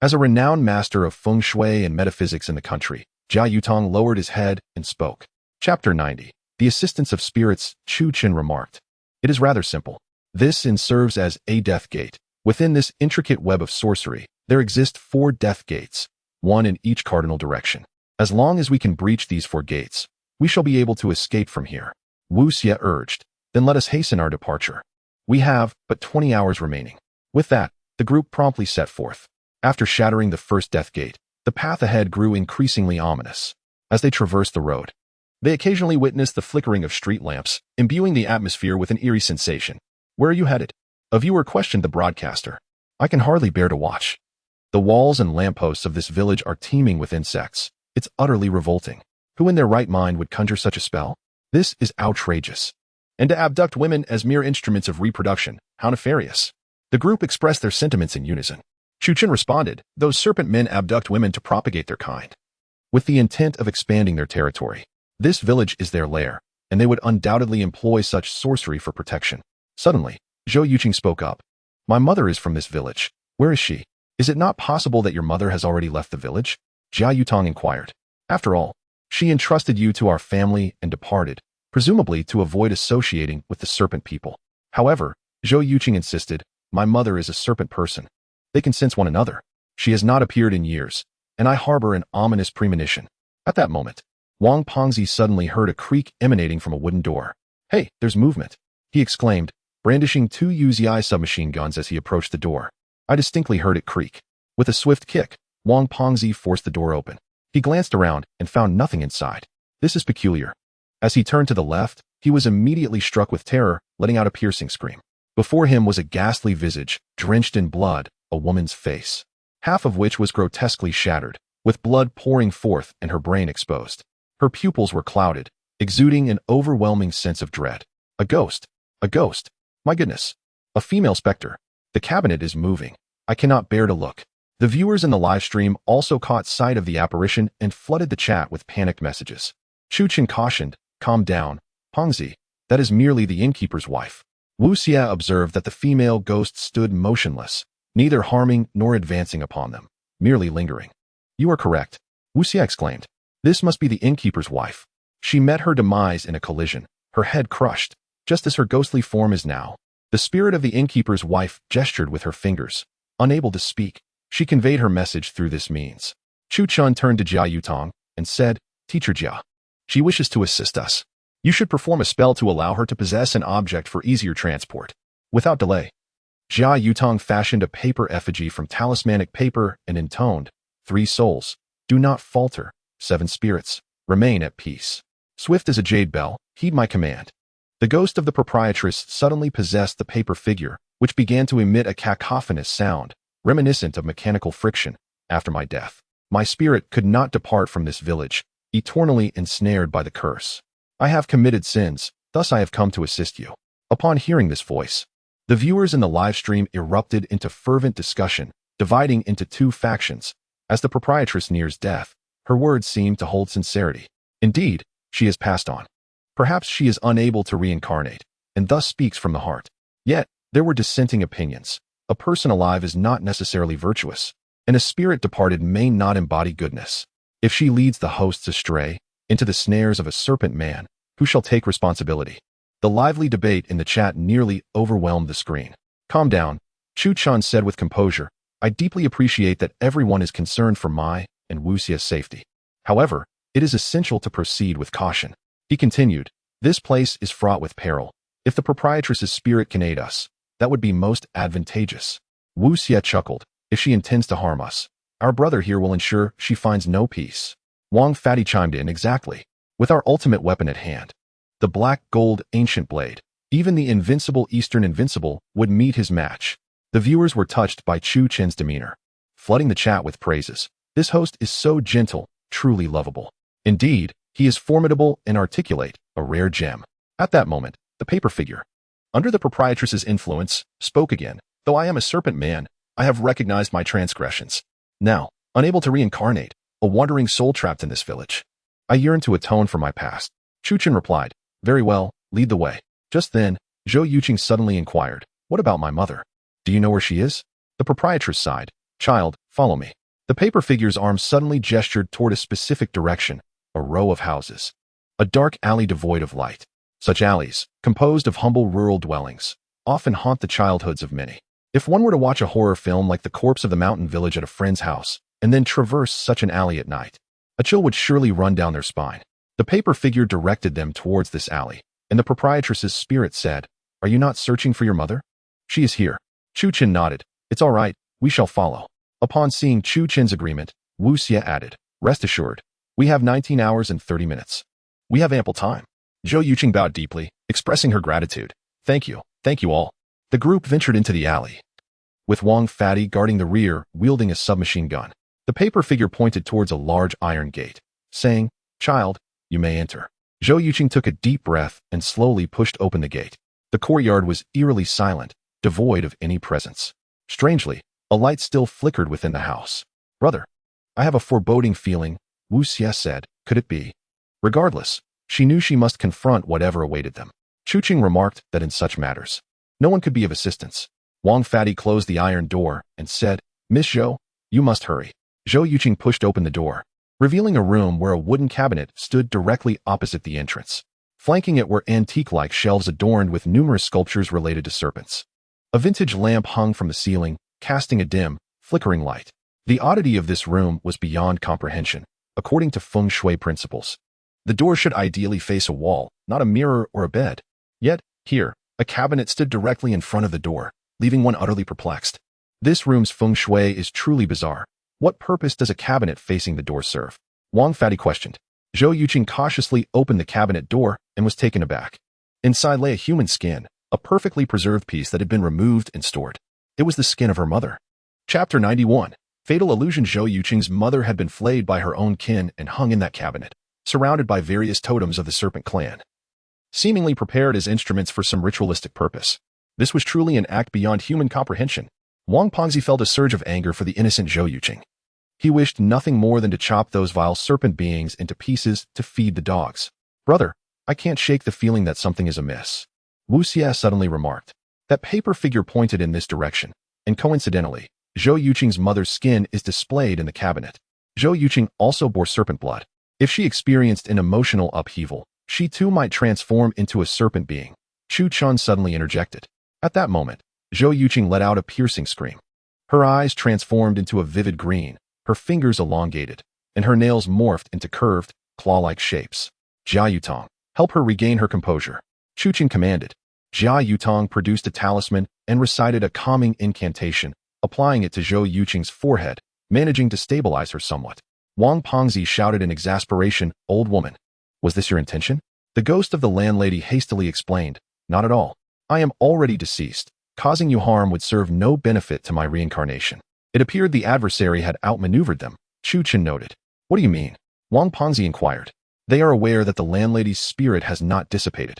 As a renowned master of feng shui and metaphysics in the country, Jia Yutong lowered his head and spoke. Chapter 90. The Assistance of Spirits, Chu Qin remarked. It is rather simple. This inn serves as a death gate. Within this intricate web of sorcery, there exist 4 death gates, 1 in each cardinal direction. As long as we can breach these 4 gates, we shall be able to escape from here. Wu Xie urged. Then let us hasten our departure. We have but 20 hours remaining. With that, the group promptly set forth. After shattering the first death gate, the path ahead grew increasingly ominous. As they traversed the road, they occasionally witnessed the flickering of street lamps, imbuing the atmosphere with an eerie sensation. Where are you headed? A viewer questioned the broadcaster. I can hardly bear to watch. The walls and lampposts of this village are teeming with insects. It's utterly revolting. Who in their right mind would conjure such a spell? This is outrageous. And to abduct women as mere instruments of reproduction, how nefarious. The group expressed their sentiments in unison. Chu Qin responded, those serpent men abduct women to propagate their kind, with the intent of expanding their territory. This village is their lair, and they would undoubtedly employ such sorcery for protection. Suddenly, Zhou Yuqing spoke up. My mother is from this village. Where is she? Is it not possible that your mother has already left the village? Jia Yutong inquired. After all, she entrusted you to our family and departed, presumably to avoid associating with the serpent people. However, Zhou Yuqing insisted, my mother is a serpent person. They can sense one another. She has not appeared in years, and I harbor an ominous premonition. At that moment, Wang Pongzi suddenly heard a creak emanating from a wooden door. Hey, there's movement, he exclaimed, brandishing 2 UZI submachine guns as he approached the door. I distinctly heard it creak. With a swift kick, Wang Pongzi forced the door open. He glanced around and found nothing inside. This is peculiar. As he turned to the left, he was immediately struck with terror, letting out a piercing scream. Before him was a ghastly visage, drenched in blood, a woman's face, half of which was grotesquely shattered, with blood pouring forth and her brain exposed. Her pupils were clouded, exuding an overwhelming sense of dread. A ghost! A ghost! My goodness! A female specter! The cabinet is moving. I cannot bear to look. The viewers in the live stream also caught sight of the apparition and flooded the chat with panicked messages. Chu Qin cautioned, calm down, Pongzi, that is merely the innkeeper's wife. Wu Xie observed that the female ghost stood motionless, neither harming nor advancing upon them, merely lingering. You are correct, Wu Xie exclaimed. This must be the innkeeper's wife. She met her demise in a collision, her head crushed, just as her ghostly form is now. The spirit of the innkeeper's wife gestured with her fingers. Unable to speak, she conveyed her message through this means. Chu Chun turned to Jia Yutong and said, Teacher Jia, she wishes to assist us. You should perform a spell to allow her to possess an object for easier transport. Without delay, Jia Yutong fashioned a paper effigy from talismanic paper and intoned, 3 souls, do not falter, 7 spirits, remain at peace. Swift as a jade bell, heed my command. The ghost of the proprietress suddenly possessed the paper figure, which began to emit a cacophonous sound, reminiscent of mechanical friction. After my death, my spirit could not depart from this village, eternally ensnared by the curse. I have committed sins, thus I have come to assist you. Upon hearing this voice, the viewers in the live stream erupted into fervent discussion, dividing into 2 factions. As the proprietress nears death, her words seem to hold sincerity. Indeed, she has passed on. Perhaps she is unable to reincarnate, and thus speaks from the heart. Yet, there were dissenting opinions. A person alive is not necessarily virtuous, and a spirit departed may not embody goodness. If she leads the hosts astray, into the snares of a serpent man, who shall take responsibility? The lively debate in the chat nearly overwhelmed the screen. Calm down, Chu Chan said with composure, I deeply appreciate that everyone is concerned for my and Wu Xie's safety. However, it is essential to proceed with caution. He continued, this place is fraught with peril. If the proprietress's spirit can aid us, that would be most advantageous. Wu Xie chuckled, if she intends to harm us, our brother here will ensure she finds no peace. Wang Fatty chimed in, exactly. With our ultimate weapon at hand, the black gold ancient blade, even the invincible Eastern Invincible would meet his match. The viewers were touched by Chu Chen's demeanor, flooding the chat with praises. This host is so gentle, truly lovable. Indeed, he is formidable and articulate, a rare gem. At that moment, the paper figure, under the proprietress's influence, spoke again. Though I am a serpent man, I have recognized my transgressions. Now, unable to reincarnate, a wandering soul trapped in this village, I yearn to atone for my past. Chu Chen replied, very well, lead the way. Just then, Zhou Yuqing suddenly inquired, what about my mother? Do you know where she is? The proprietress sighed, child, follow me. The paper figure's arm suddenly gestured toward a specific direction, a row of houses. A dark alley devoid of light. Such alleys, composed of humble rural dwellings, often haunt the childhoods of many. If one were to watch a horror film like The Corpse of the Mountain Village at a friend's house, and then traverse such an alley at night, a chill would surely run down their spine. The paper figure directed them towards this alley, and the proprietress's spirit said, are you not searching for your mother? She is here. Chu Chen nodded. It's all right, we shall follow. Upon seeing Chu Chen's agreement, Wu Xie added, rest assured, we have 19 hours and 30 minutes. We have ample time. Zhou Yuqing bowed deeply, expressing her gratitude. Thank you all. The group ventured into the alley, with Wang Fatty guarding the rear, wielding a submachine gun. The paper figure pointed towards a large iron gate, saying, child, you may enter. Zhou Yuqing took a deep breath and slowly pushed open the gate. The courtyard was eerily silent, devoid of any presence. Strangely, a light still flickered within the house. Brother, I have a foreboding feeling, Wu Xie said. Could it be? Regardless, she knew she must confront whatever awaited them. Chu Qing remarked that in such matters, no one could be of assistance. Wang Fatty closed the iron door and said, Miss Zhou, you must hurry. Zhou Yuqing pushed open the door, revealing a room where a wooden cabinet stood directly opposite the entrance. Flanking it were antique-like shelves adorned with numerous sculptures related to serpents. A vintage lamp hung from the ceiling, casting a dim, flickering light. The oddity of this room was beyond comprehension, according to feng shui principles. The door should ideally face a wall, not a mirror or a bed. Yet, here, a cabinet stood directly in front of the door, leaving one utterly perplexed. This room's feng shui is truly bizarre. What purpose does a cabinet facing the door serve? Wang Fatty questioned. Zhou Yuqing cautiously opened the cabinet door and was taken aback. Inside lay a human skin, a perfectly preserved piece that had been removed and stored. It was the skin of her mother. Chapter 91. Fatal illusion. Zhou Yuqing's mother had been flayed by her own kin and hung in that cabinet, surrounded by various totems of the serpent clan, seemingly prepared as instruments for some ritualistic purpose. This was truly an act beyond human comprehension. Wang Pengzi felt a surge of anger for the innocent Zhou Yuqing. He wished nothing more than to chop those vile serpent beings into pieces to feed the dogs. Brother, I can't shake the feeling that something is amiss. Wu Xie suddenly remarked. That paper figure pointed in this direction, and coincidentally, Zhou Yuqing's mother's skin is displayed in the cabinet. Zhou Yuqing also bore serpent blood. If she experienced an emotional upheaval, she too might transform into a serpent being. Chu Chun suddenly interjected. At that moment, Zhou Yuqing let out a piercing scream. Her eyes transformed into a vivid green, her fingers elongated, and her nails morphed into curved, claw-like shapes. Jia Yutong, help her regain her composure. Chu Qing commanded. Jia Yutong produced a talisman and recited a calming incantation, applying it to Zhou Yuqing's forehead, managing to stabilize her somewhat. Wang Pengzi shouted in exasperation, Old woman, was this your intention? The ghost of the landlady hastily explained, Not at all. I am already deceased. Causing you harm would serve no benefit to my reincarnation. It appeared the adversary had outmaneuvered them, Chu Chen noted. What do you mean? Wang Pengzi inquired. They are aware that the landlady's spirit has not dissipated,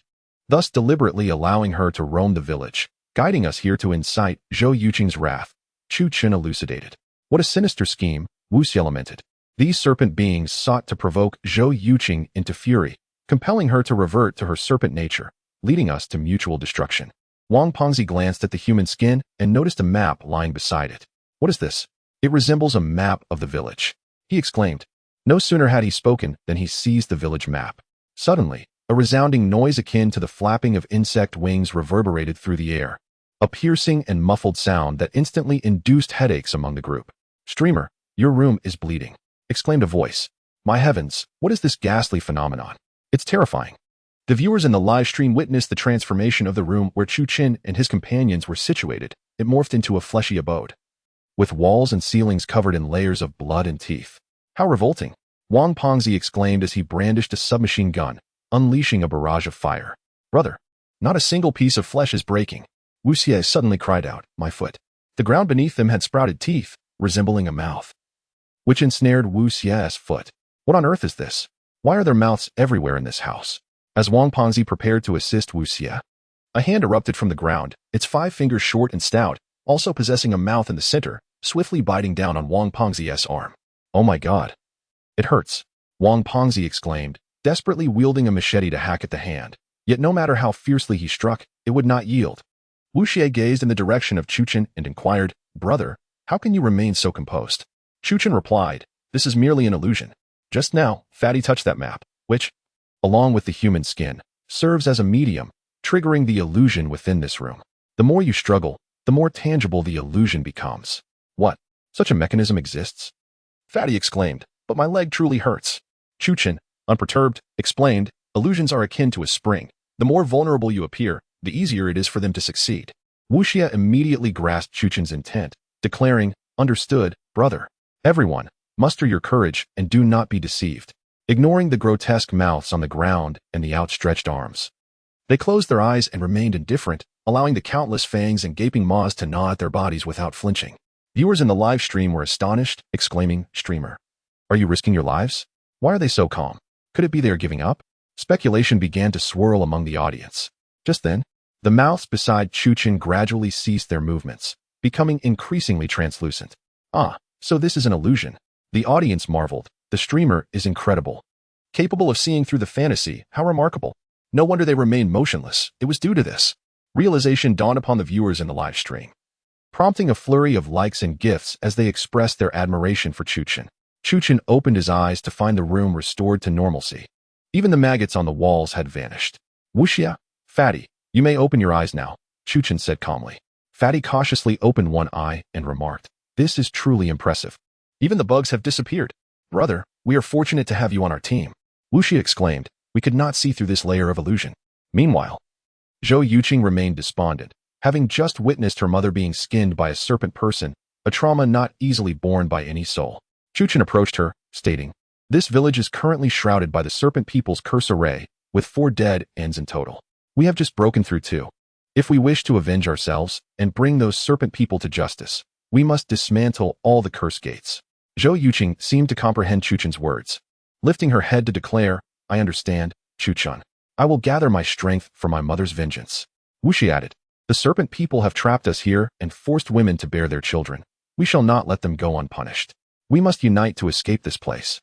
thus deliberately allowing her to roam the village, guiding us here to incite Zhou Yuqing's wrath, Chu Chen elucidated. What a sinister scheme, Wu Xie lamented. These serpent beings sought to provoke Zhou Yuqing into fury, compelling her to revert to her serpent nature, leading us to mutual destruction. Wang Pengzi glanced at the human skin and noticed a map lying beside it. What is this? It resembles a map of the village, he exclaimed. No sooner had he spoken than he seized the village map. Suddenly, a resounding noise akin to the flapping of insect wings reverberated through the air. a piercing and muffled sound that instantly induced headaches among the group. "Streamer, your room is bleeding," exclaimed a voice. "My heavens, what is this ghastly phenomenon? It's terrifying." The viewers in the live stream witnessed the transformation of the room where Chu Qin and his companions were situated. It morphed into a fleshy abode, with walls and ceilings covered in layers of blood and teeth. "How revolting!" Wang Pengzi exclaimed as he brandished a submachine gun, unleashing a barrage of fire. "Brother, not a single piece of flesh is breaking." Wu Xie suddenly cried out, "My foot." The ground beneath them had sprouted teeth, resembling a mouth, which ensnared Wu Xie's foot. "What on earth is this? Why are there mouths everywhere in this house?" As Wang Pengzi prepared to assist Wu Xie, a hand erupted from the ground, its 5 fingers short and stout, also possessing a mouth in the center, swiftly biting down on Wang Pengzi's arm. "Oh my god. It hurts," Wang Pengzi exclaimed, desperately wielding a machete to hack at the hand. Yet no matter how fiercely he struck, it would not yield. Wu Xie gazed in the direction of Chu Qin and inquired, "Brother, how can you remain so composed?" Chu Qin replied, "This is merely an illusion. Just now, Fatty touched that map, which, along with the human skin, serves as a medium, triggering the illusion within this room. The more you struggle, the more tangible the illusion becomes." "What? Such a mechanism exists?" Fatty exclaimed, "But my leg truly hurts." Chu Qin, unperturbed, explained, "Illusions are akin to a spring. The more vulnerable you appear, the easier it is for them to succeed." Wu Xie immediately grasped Chu Qin's intent, declaring, "Understood, brother. Everyone, muster your courage and do not be deceived." Ignoring the grotesque mouths on the ground and the outstretched arms, they closed their eyes and remained indifferent, allowing the countless fangs and gaping maws to gnaw at their bodies without flinching. Viewers in the live stream were astonished, exclaiming, "Streamer, are you risking your lives? Why are they so calm? Could it be they are giving up?" Speculation began to swirl among the audience. Just then, the mouths beside Chu Qin gradually ceased their movements, becoming increasingly translucent. "Ah, so this is an illusion." The audience marveled. "The streamer is incredible. Capable of seeing through the fantasy, how remarkable. No wonder they remained motionless. It was due to this." Realization dawned upon the viewers in the live stream, prompting a flurry of likes and gifts as they expressed their admiration for Chu Qin. Chu Qin opened his eyes to find the room restored to normalcy. Even the maggots on the walls had vanished. "Wu Xie, Fatty, you may open your eyes now," Chu Qin said calmly. Fatty cautiously opened one eye and remarked, "This is truly impressive. Even the bugs have disappeared. Brother, we are fortunate to have you on our team." Wu Xie exclaimed, "We could not see through this layer of illusion." Meanwhile, Zhou Yuqing remained despondent, having just witnessed her mother being skinned by a serpent person, a trauma not easily borne by any soul. Chu Qin approached her, stating, "This village is currently shrouded by the serpent people's curse array, with 4 dead ends in total. We have just broken through 2. If we wish to avenge ourselves and bring those serpent people to justice, we must dismantle all the curse gates." Zhou Yuqing seemed to comprehend Chu Qin's words. Lifting her head to declare, "I understand, Chu Qin. I will gather my strength for my mother's vengeance." Wu Xie added, "The serpent people have trapped us here and forced women to bear their children. We shall not let them go unpunished. We must unite to escape this place."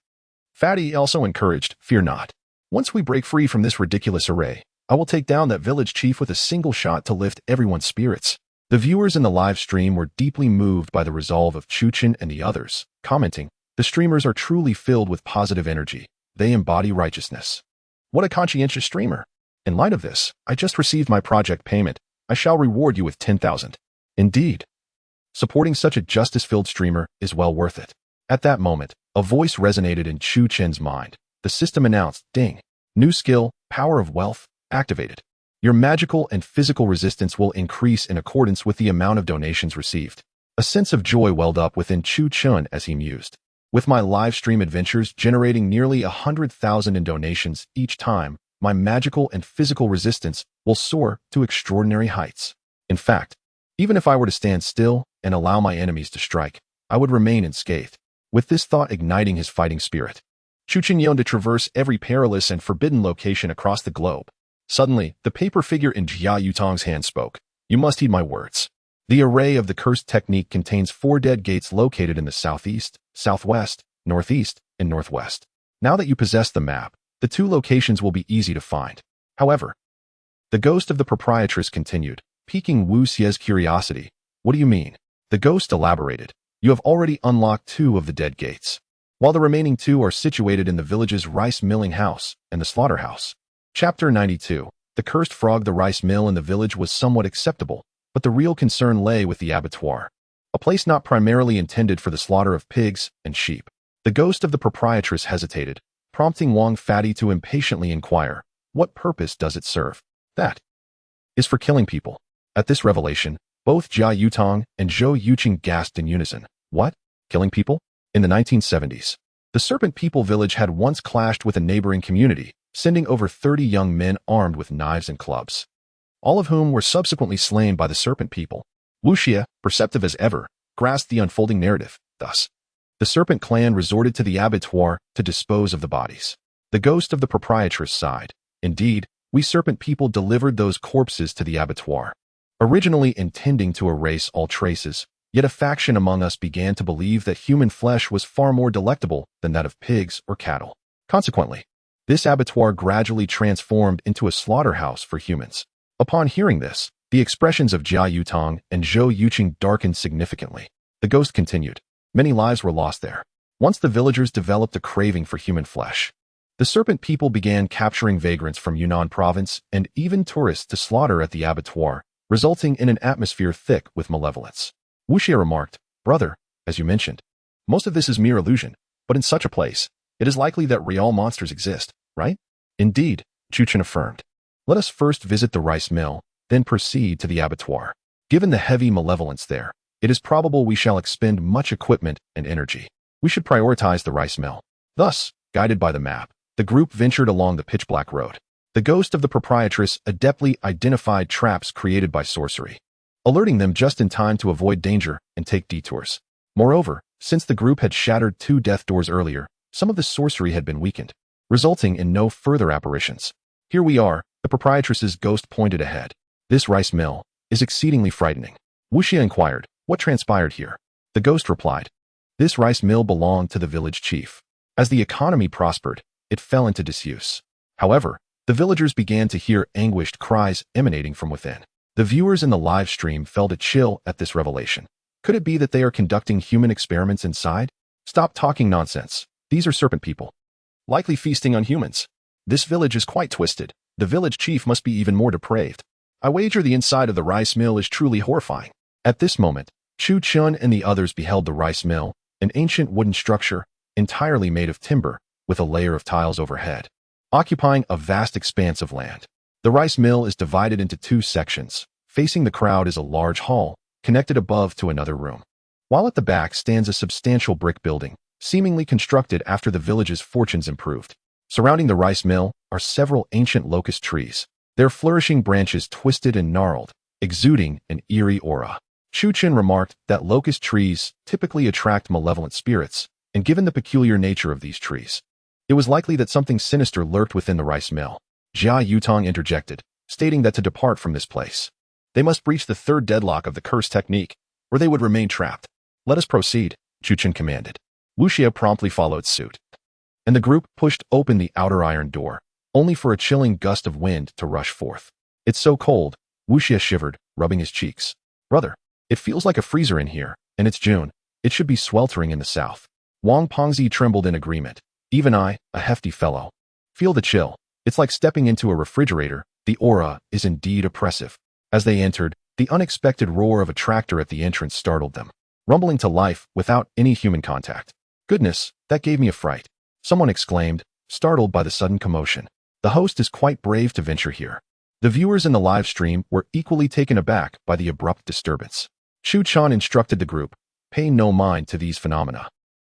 Fatty also encouraged, "Fear not. Once we break free from this ridiculous array, I will take down that village chief with a single shot to lift everyone's spirits." The viewers in the live stream were deeply moved by the resolve of Chu Qin and the others, commenting, "The streamers are truly filled with positive energy. They embody righteousness. What a conscientious streamer. In light of this, I just received my project payment. I shall reward you with 10,000. Indeed. Supporting such a justice-filled streamer is well worth it." At that moment, a voice resonated in Chu Qin's mind. The system announced, "Ding. New skill, Power of Wealth, activated. Your magical and physical resistance will increase in accordance with the amount of donations received." A sense of joy welled up within Chu Qin as he mused. "With my live stream adventures generating nearly 100,000 in donations each time, my magical and physical resistance will soar to extraordinary heights. In fact, even if I were to stand still and allow my enemies to strike, I would remain unscathed." With this thought igniting his fighting spirit, Chu Qin yearned to traverse every perilous and forbidden location across the globe. Suddenly, the paper figure in Jia Yutong's hand spoke. "You must heed my words. The array of the cursed technique contains 4 dead gates located in the southeast, southwest, northeast, and northwest. Now that you possess the map, the 2 locations will be easy to find. However," the ghost of the proprietress continued, piquing Wu Xie's curiosity. "What do you mean?" The ghost elaborated, "You have already unlocked 2 of the dead gates, while the remaining 2 are situated in the village's rice milling house and the slaughterhouse." Chapter 92. The cursed frog. The rice mill in the village was somewhat acceptable, But the real concern lay with the abattoir, a place not primarily intended for the slaughter of pigs and sheep. The ghost of the proprietress hesitated, prompting Wang Fatty to impatiently inquire, "What purpose does it serve?" "That is for killing people." At this revelation, both Jia Yutong and Zhou Yuqing gasped in unison. "What? Killing people?" In the 1970s, the Serpent People village had once clashed with a neighboring community, sending over 30 young men armed with knives and clubs, all of whom were subsequently slain by the Serpent People. Wu Xie, perceptive as ever, grasped the unfolding narrative. Thus, the Serpent clan resorted to the abattoir to dispose of the bodies. The ghost of the proprietress sighed. "Indeed, we Serpent People delivered those corpses to the abattoir, originally intending to erase all traces, yet a faction among us began to believe that human flesh was far more delectable than that of pigs or cattle. Consequently, this abattoir gradually transformed into a slaughterhouse for humans." Upon hearing this, the expressions of Jia Yutong and Zhou Yuqing darkened significantly. The ghost continued. "Many lives were lost there. Once the villagers developed a craving for human flesh, the Serpent People began capturing vagrants from Yunnan province and even tourists to slaughter at the abattoir, resulting in an atmosphere thick with malevolence." Wu Xie remarked, "Brother, as you mentioned, most of this is mere illusion, but in such a place, it is likely that real monsters exist, right?" "Indeed," Chuchen affirmed. "Let us first visit the rice mill, then proceed to the abattoir. Given the heavy malevolence there, it is probable we shall expend much equipment and energy. We should prioritize the rice mill." Thus, guided by the map, the group ventured along the pitch-black road. The ghost of the proprietress adeptly identified traps created by sorcery, alerting them just in time to avoid danger and take detours. Moreover, since the group had shattered 2 death doors earlier, some of the sorcery had been weakened, resulting in no further apparitions. "Here we are," the proprietress's ghost pointed ahead. "This rice mill is exceedingly frightening." Wu Xie inquired, "What transpired here?" The ghost replied, "This rice mill belonged to the village chief. As the economy prospered, it fell into disuse. However, the villagers began to hear anguished cries emanating from within. The viewers in the live stream felt a chill at this revelation. Could it be that they are conducting human experiments inside? Stop talking nonsense. These are Serpent People, likely feasting on humans. This village is quite twisted. The village chief must be even more depraved. I wager the inside of the rice mill is truly horrifying." At this moment, Chu Chun and the others beheld the rice mill, an ancient wooden structure, entirely made of timber, with a layer of tiles overhead, occupying a vast expanse of land. The rice mill is divided into 2 sections. Facing the crowd is a large hall, connected above to another room, while at the back stands a substantial brick building, seemingly constructed after the village's fortunes improved. Surrounding the rice mill are several ancient locust trees, their flourishing branches twisted and gnarled, exuding an eerie aura. Chu Chen remarked that locust trees typically attract malevolent spirits, and given the peculiar nature of these trees, it was likely that something sinister lurked within the rice mill. Jia Yutong interjected, stating that to depart from this place, they must breach the 3rd deadlock of the curse technique, or they would remain trapped. "Let us proceed," Chu Chen commanded. Wu Xie promptly followed suit, and the group pushed open the outer iron door, only for a chilling gust of wind to rush forth. "It's so cold," Wu Xie shivered, rubbing his cheeks. "Brother, it feels like a freezer in here, and it's June. It should be sweltering in the south." Wang Pengzi trembled in agreement. "Even I, a hefty fellow, feel the chill. It's like stepping into a refrigerator. The aura is indeed oppressive." As they entered, the unexpected roar of a tractor at the entrance startled them, rumbling to life without any human contact. "Goodness, that gave me a fright," someone exclaimed, startled by the sudden commotion. "The host is quite brave to venture here." The viewers in the live stream were equally taken aback by the abrupt disturbance. Chu Chan instructed the group, "Pay no mind to these phenomena."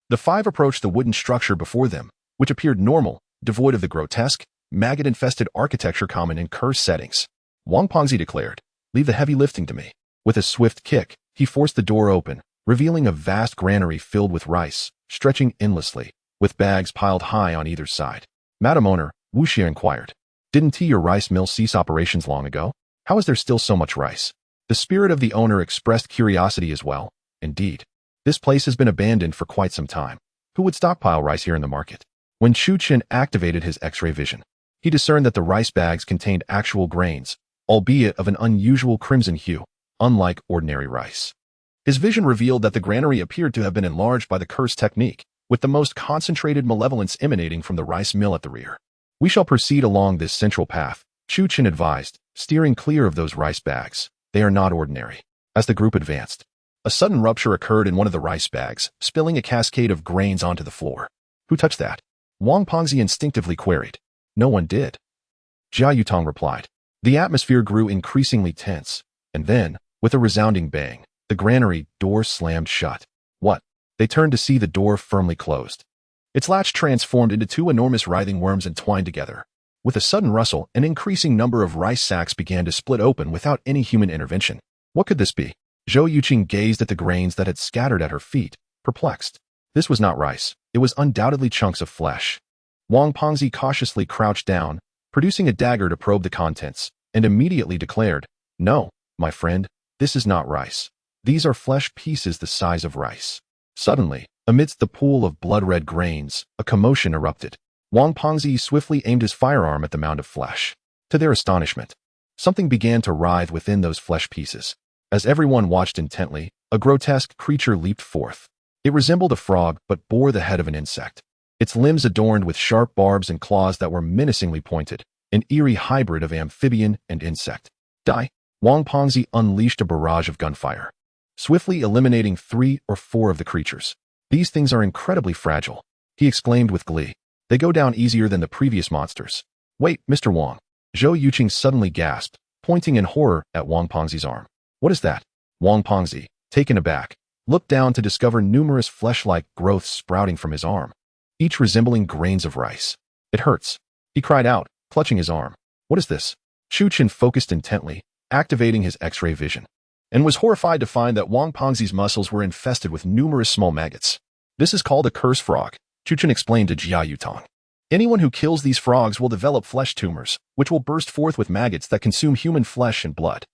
The 5 approached the wooden structure before them, which appeared normal, devoid of the grotesque, maggot-infested architecture common in cursed settings. Wang Pengzi declared, "Leave the heavy lifting to me." With a swift kick, he forced the door open, revealing a vast granary filled with rice, stretching endlessly, with bags piled high on either side. "Madam Owner," Wu Xie inquired, "didn't your rice mill cease operations long ago? How is there still so much rice?" The spirit of the owner expressed curiosity as well. "Indeed, this place has been abandoned for quite some time. Who would stockpile rice here in the market?" When Chu Chen activated his X-ray vision, he discerned that the rice bags contained actual grains, albeit of an unusual crimson hue, unlike ordinary rice. His vision revealed that the granary appeared to have been enlarged by the curse technique, with the most concentrated malevolence emanating from the rice mill at the rear. "We shall proceed along this central path," Chu Chen advised, steering clear of those rice bags. They are not ordinary. As the group advanced, a sudden rupture occurred in one of the rice bags, spilling a cascade of grains onto the floor. Who touched that? Wang Pengzi instinctively queried. No one did. Jia Yutong replied. The atmosphere grew increasingly tense, and then, with a resounding bang, the granary door slammed shut. What? They turned to see the door firmly closed. Its latch transformed into two enormous writhing worms entwined together. With a sudden rustle, an increasing number of rice sacks began to split open without any human intervention. What could this be? Zhou Yuqing gazed at the grains that had scattered at her feet, perplexed. This was not rice. It was undoubtedly chunks of flesh. Wang Pengzi cautiously crouched down, producing a dagger to probe the contents, and immediately declared, No, my friend, this is not rice. These are flesh pieces the size of rice. Suddenly, amidst the pool of blood-red grains, a commotion erupted. Wang Pengzi swiftly aimed his firearm at the mound of flesh. To their astonishment, something began to writhe within those flesh pieces. As everyone watched intently, a grotesque creature leaped forth. It resembled a frog but bore the head of an insect. Its limbs adorned with sharp barbs and claws that were menacingly pointed, an eerie hybrid of amphibian and insect. Die! Wang Pengzi unleashed a barrage of gunfire, swiftly eliminating 3 or 4 of the creatures. These things are incredibly fragile, he exclaimed with glee. They go down easier than the previous monsters. Wait, Mr. Wang. Zhou Yuqing suddenly gasped, pointing in horror at Wang Pengzi's arm. What is that? Wang Pengzi, taken aback, looked down to discover numerous flesh-like growths sprouting from his arm, each resembling grains of rice. It hurts, he cried out, clutching his arm. What is this? Chu Chen focused intently, activating his X-ray vision, and was horrified to find that Wang Pengzi's muscles were infested with numerous small maggots. This is called a curse frog, Chu Chen explained to Jia Yutong. Anyone who kills these frogs will develop flesh tumors, which will burst forth with maggots that consume human flesh and blood.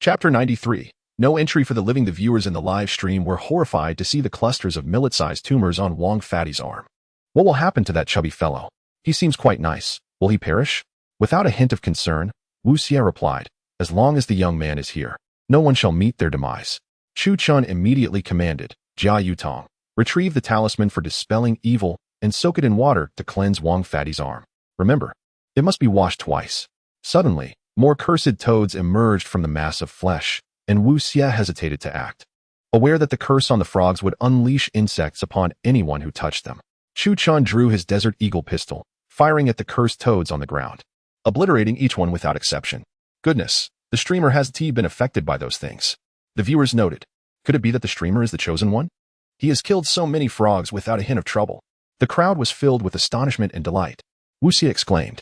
Chapter 93. No entry for the living. The viewers in the live stream were horrified to see the clusters of millet-sized tumors on Wang Fatty's arm. What will happen to that chubby fellow? He seems quite nice. Will he perish? Without a hint of concern, Wu Xie replied, As long as the young man is here, no one shall meet their demise. Chu Chun immediately commanded, Jia Yutong, retrieve the talisman for dispelling evil and soak it in water to cleanse Wang Fatty's arm. Remember, it must be washed twice. Suddenly, more cursed toads emerged from the mass of flesh, and Wu Xie hesitated to act, aware that the curse on the frogs would unleash insects upon anyone who touched them. Chu Chun drew his Desert Eagle pistol, firing at the cursed toads on the ground, obliterating each one without exception. Goodness, the streamer has been affected by those things. The viewers noted. Could it be that the streamer is the chosen one? He has killed so many frogs without a hint of trouble. The crowd was filled with astonishment and delight. Wu Xie exclaimed,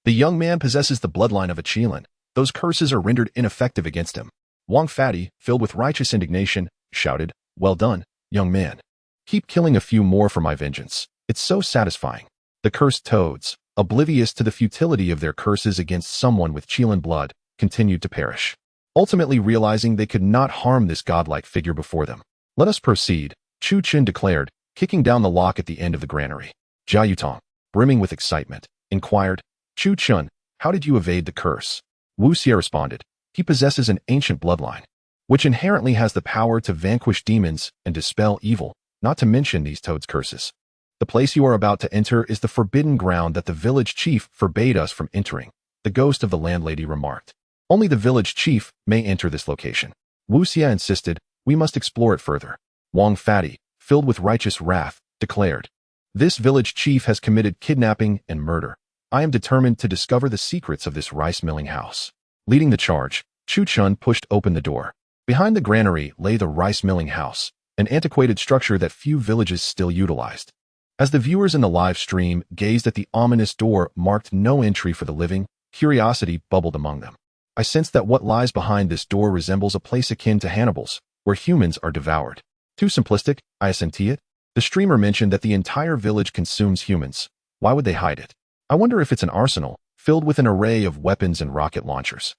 The young man possesses the bloodline of a Qilin. Those curses are rendered ineffective against him. Wang Fatty, filled with righteous indignation, shouted, Well done, young man. Keep killing a few more for my vengeance. It's so satisfying. The cursed toads, oblivious to the futility of their curses against someone with Qilin blood, continued to perish, ultimately realizing they could not harm this godlike figure before them. Let us proceed, Chu Chen declared, kicking down the lock at the end of the granary. Jia Yutong, brimming with excitement, inquired, Chu Chen, how did you evade the curse? Wu Xie responded, He possesses an ancient bloodline, which inherently has the power to vanquish demons and dispel evil, not to mention these toads' curses. The place you are about to enter is the forbidden ground that the village chief forbade us from entering, the ghost of the landlady remarked. Only the village chief may enter this location. Wu Xie insisted, We must explore it further. Wang Fatty, filled with righteous wrath, declared, This village chief has committed kidnapping and murder. I am determined to discover the secrets of this rice-milling house. Leading the charge, Chu Chun pushed open the door. Behind the granary lay the rice-milling house, an antiquated structure that few villages still utilized. As the viewers in the live stream gazed at the ominous door marked no entry for the living, curiosity bubbled among them. I sense that what lies behind this door resembles a place akin to Hannibal's, where humans are devoured. Too simplistic, I assentee it. The streamer mentioned that the entire village consumes humans. Why would they hide it? I wonder if it's an arsenal, filled with an array of weapons and rocket launchers.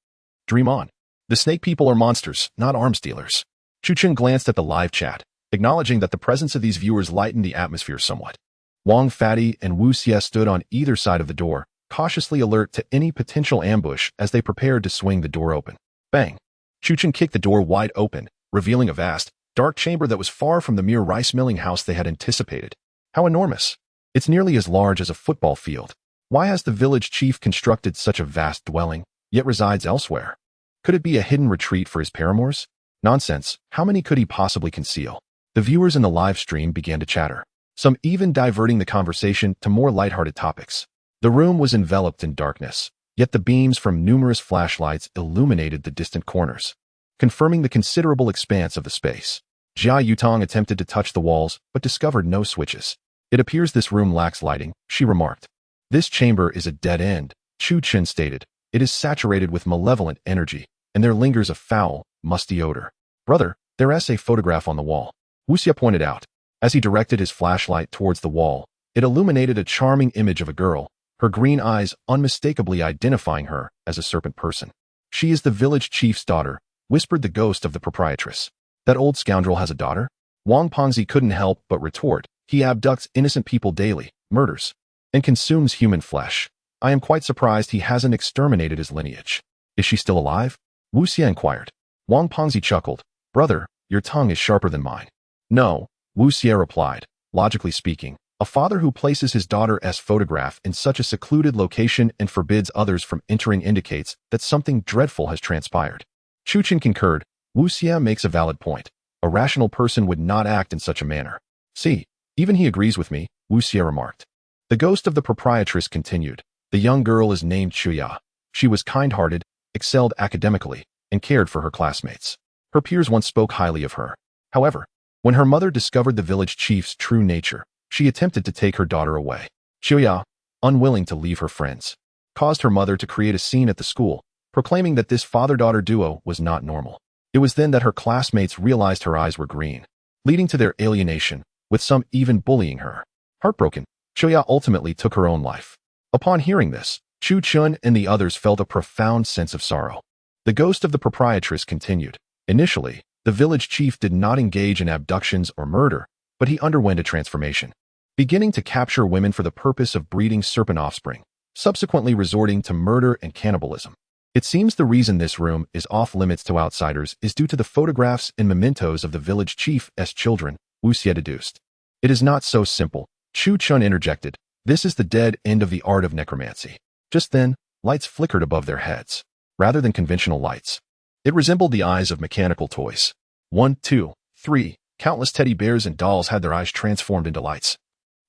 Dream on. The snake people are monsters, not arms dealers. Chu Chen glanced at the live chat, acknowledging that the presence of these viewers lightened the atmosphere somewhat. Wang Fatty and Wu Xie stood on either side of the door, cautiously alert to any potential ambush as they prepared to swing the door open. Bang! Chu Chen kicked the door wide open, revealing a vast, dark chamber that was far from the mere rice-milling house they had anticipated. How enormous! It's nearly as large as a football field. Why has the village chief constructed such a vast dwelling, yet resides elsewhere? Could it be a hidden retreat for his paramours? Nonsense. How many could he possibly conceal? The viewers in the live stream began to chatter, some even diverting the conversation to more lighthearted topics. The room was enveloped in darkness, yet the beams from numerous flashlights illuminated the distant corners, confirming the considerable expanse of the space. Jia Yutong attempted to touch the walls, but discovered no switches. It appears this room lacks lighting, she remarked. This chamber is a dead end, Chu Chen stated. It is saturated with malevolent energy, and there lingers a foul, musty odor. Brother, there's a photograph on the wall, Wu Xie pointed out. As he directed his flashlight towards the wall, it illuminated a charming image of a girl, her green eyes unmistakably identifying her as a serpent person. She is the village chief's daughter, whispered the ghost of the proprietress. That old scoundrel has a daughter? Wang Pengzi couldn't help but retort. He abducts innocent people daily, murders, and consumes human flesh. I am quite surprised he hasn't exterminated his lineage. Is she still alive? Wu Xie inquired. Wang Pengzi chuckled. Brother, your tongue is sharper than mine. No, Wu Xie replied. Logically speaking, a father who places his daughter's photograph in such a secluded location and forbids others from entering indicates that something dreadful has transpired. Chu Chen concurred. Wu Xie makes a valid point. A rational person would not act in such a manner. See, even he agrees with me, Wu Xie remarked. The ghost of the proprietress continued. The young girl is named Chuya. She was kind-hearted, excelled academically, and cared for her classmates. Her peers once spoke highly of her. However, when her mother discovered the village chief's true nature, she attempted to take her daughter away. Chuya, unwilling to leave her friends, caused her mother to create a scene at the school, proclaiming that this father-daughter duo was not normal. It was then that her classmates realized her eyes were green, leading to their alienation, with some even bullying her. Heartbroken, Chuya ultimately took her own life. Upon hearing this, Chu Chun and the others felt a profound sense of sorrow. The ghost of the proprietress continued. Initially, the village chief did not engage in abductions or murder, but he underwent a transformation, beginning to capture women for the purpose of breeding serpent offspring, subsequently resorting to murder and cannibalism. It seems the reason this room is off-limits to outsiders is due to the photographs and mementos of the village chief's children, Wu Xie deduced. It is not so simple, Chu Chun interjected. This is the dead end of the art of necromancy. Just then, lights flickered above their heads, rather than conventional lights. It resembled the eyes of mechanical toys. 1, 2, 3, countless teddy bears and dolls had their eyes transformed into lights,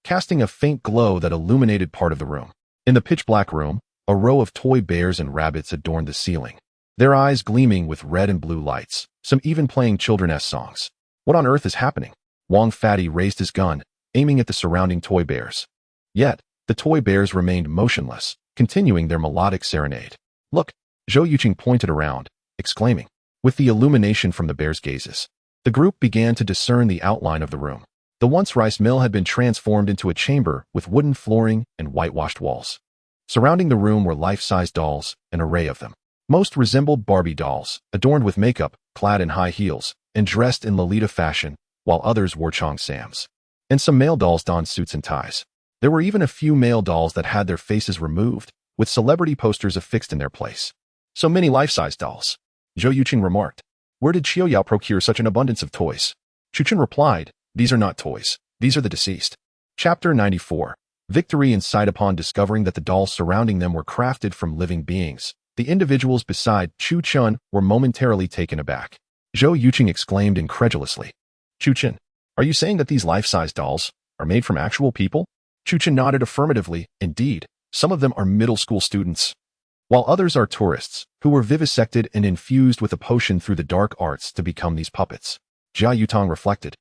casting a faint glow that illuminated part of the room. In the pitch-black room, a row of toy bears and rabbits adorned the ceiling, their eyes gleaming with red and blue lights, some even playing children's songs. What on earth is happening? Wang Fatty raised his gun, aiming at the surrounding toy bears. Yet, the toy bears remained motionless, continuing their melodic serenade. Look, Zhou Yuqing pointed around, exclaiming. With the illumination from the bears' gazes, the group began to discern the outline of the room. The once rice mill had been transformed into a chamber with wooden flooring and whitewashed walls. Surrounding the room were life-size dolls, an array of them. Most resembled Barbie dolls, adorned with makeup, clad in high heels, and dressed in Lolita fashion, while others wore Chong Sams. And some male dolls donned suits and ties. There were even a few male dolls that had their faces removed, with celebrity posters affixed in their place. So many life-size dolls, Zhou Yuqing remarked. Where did Qiao Yao procure such an abundance of toys? Chu Chen replied, these are not toys, these are the deceased. Chapter 94. Victory in sight. Upon discovering that the dolls surrounding them were crafted from living beings, the individuals beside Chu Chen were momentarily taken aback. Zhou Yuqing exclaimed incredulously. Chu Chen, are you saying that these life-size dolls are made from actual people? Chu Chen nodded affirmatively. Indeed, some of them are middle school students, while others are tourists who were vivisected and infused with a potion through the dark arts to become these puppets. Jia Yutong reflected.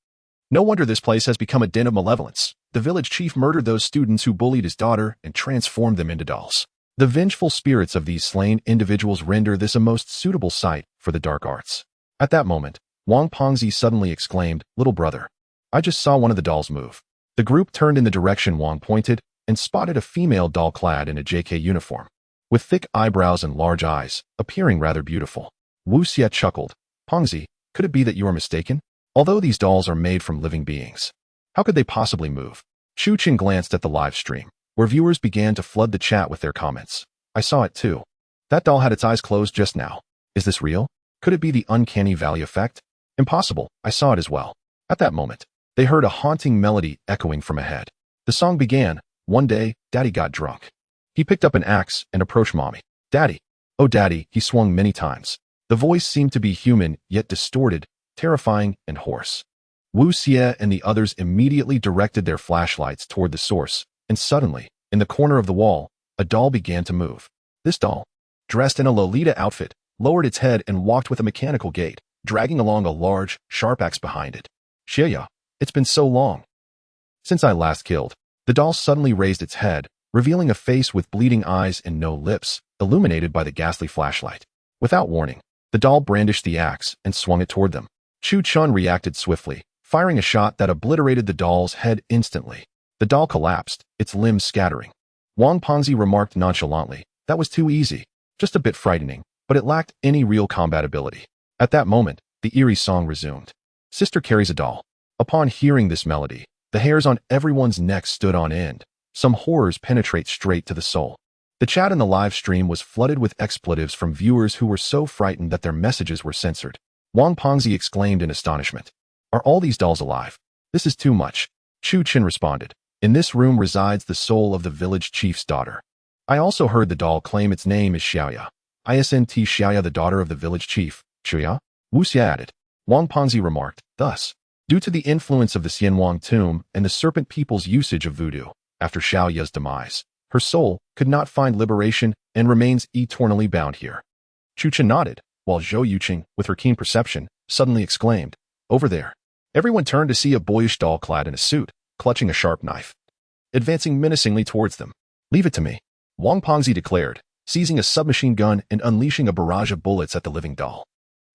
No wonder this place has become a den of malevolence. The village chief murdered those students who bullied his daughter and transformed them into dolls. The vengeful spirits of these slain individuals render this a most suitable site for the dark arts. At that moment, Wang Pengzi suddenly exclaimed, Little brother, I just saw one of the dolls move. The group turned in the direction Wang pointed and spotted a female doll clad in a JK uniform, with thick eyebrows and large eyes, appearing rather beautiful. Wu Xie chuckled. Pengzi, could it be that you are mistaken? Although these dolls are made from living beings, how could they possibly move? Chu Chen glanced at the live stream, where viewers began to flood the chat with their comments. I saw it too. That doll had its eyes closed just now. Is this real? Could it be the uncanny valley effect? Impossible, I saw it as well. At that moment, they heard a haunting melody echoing from ahead. The song began, One day, Daddy got drunk. He picked up an axe and approached Mommy. Daddy. Oh Daddy, he swung many times. The The voice seemed to be human, yet distorted, terrifying, and hoarse. Wu Xie and the others immediately directed their flashlights toward the source, and suddenly, in the corner of the wall, a doll began to move. This doll, dressed in a Lolita outfit, lowered its head and walked with a mechanical gait, dragging along a large, sharp axe behind it. Xie, it's been so long since I last killed. The doll suddenly raised its head, revealing a face with bleeding eyes and no lips, illuminated by the ghastly flashlight. Without warning, the doll brandished the axe and swung it toward them. Chu Chun reacted swiftly, firing a shot that obliterated the doll's head instantly. The doll collapsed, its limbs scattering. Wang Pengzi remarked nonchalantly, "That was too easy, just a bit frightening, but it lacked any real combat ability." At that moment, the eerie song resumed. Sister carries a doll. Upon hearing this melody, the hairs on everyone's neck stood on end. Some horrors penetrate straight to the soul. The chat in the live stream was flooded with expletives from viewers who were so frightened that their messages were censored. Wang Pengzi exclaimed in astonishment, "Are all these dolls alive? This is too much." Chu Qin responded, "In this room resides the soul of the village chief's daughter. I also heard the doll claim its name is Xiaoya. Isn't Xiaoya the daughter of the village chief, Chuya?" Wu Xie added. Wang Pengzi remarked, "Thus, due to the influence of the Xianhuang tomb and the serpent people's usage of voodoo, after Xiaoya's demise, her soul could not find liberation and remains eternally bound here." Chu Chen nodded, while Zhou Yuqing, with her keen perception, suddenly exclaimed, "Over there." Everyone turned to see a boyish doll clad in a suit, clutching a sharp knife, advancing menacingly towards them. "Leave it to me," Wang Pengzi declared, seizing a submachine gun and unleashing a barrage of bullets at the living doll.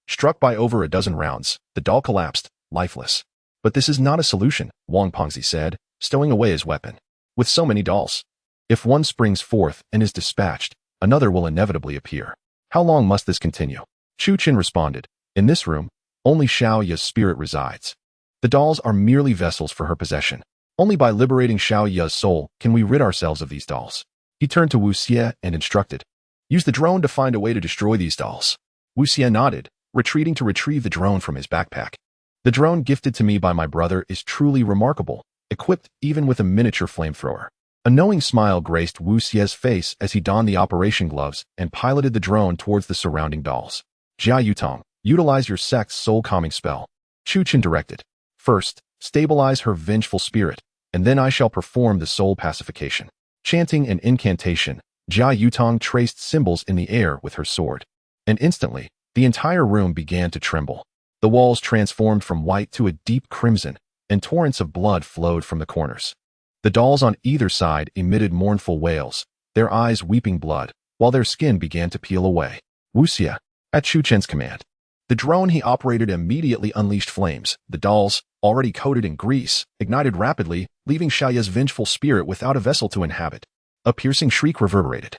Struck by over a dozen rounds, the doll collapsed, lifeless. "But this is not a solution," Wang Pengzi said, stowing away his weapon. "With so many dolls, if one springs forth and is dispatched, another will inevitably appear. How long must this continue?" Chu Qin responded, "In this room, only Xiaoya's spirit resides. The dolls are merely vessels for her possession. Only by liberating Xiaoya's soul can we rid ourselves of these dolls." He turned to Wu Xie and instructed, "Use the drone to find a way to destroy these dolls." Wu Xie nodded, retreating to retrieve the drone from his backpack. "The drone gifted to me by my brother is truly remarkable, equipped even with a miniature flamethrower." A knowing smile graced Wu Xie's face as he donned the operation gloves and piloted the drone towards the surrounding dolls. "Jia Yutong, utilize your sect's soul-calming spell," Chu Qin directed. "First, stabilize her vengeful spirit, and then I shall perform the soul pacification." Chanting an incantation, Jia Yutong traced symbols in the air with her sword. And instantly, the entire room began to tremble. The walls transformed from white to a deep crimson, and torrents of blood flowed from the corners. The dolls on either side emitted mournful wails, their eyes weeping blood, while their skin began to peel away. Wu Xie, at Chu Chen's command, the drone he operated immediately unleashed flames. The dolls, already coated in grease, ignited rapidly, leaving Xiaoya's vengeful spirit without a vessel to inhabit. A piercing shriek reverberated,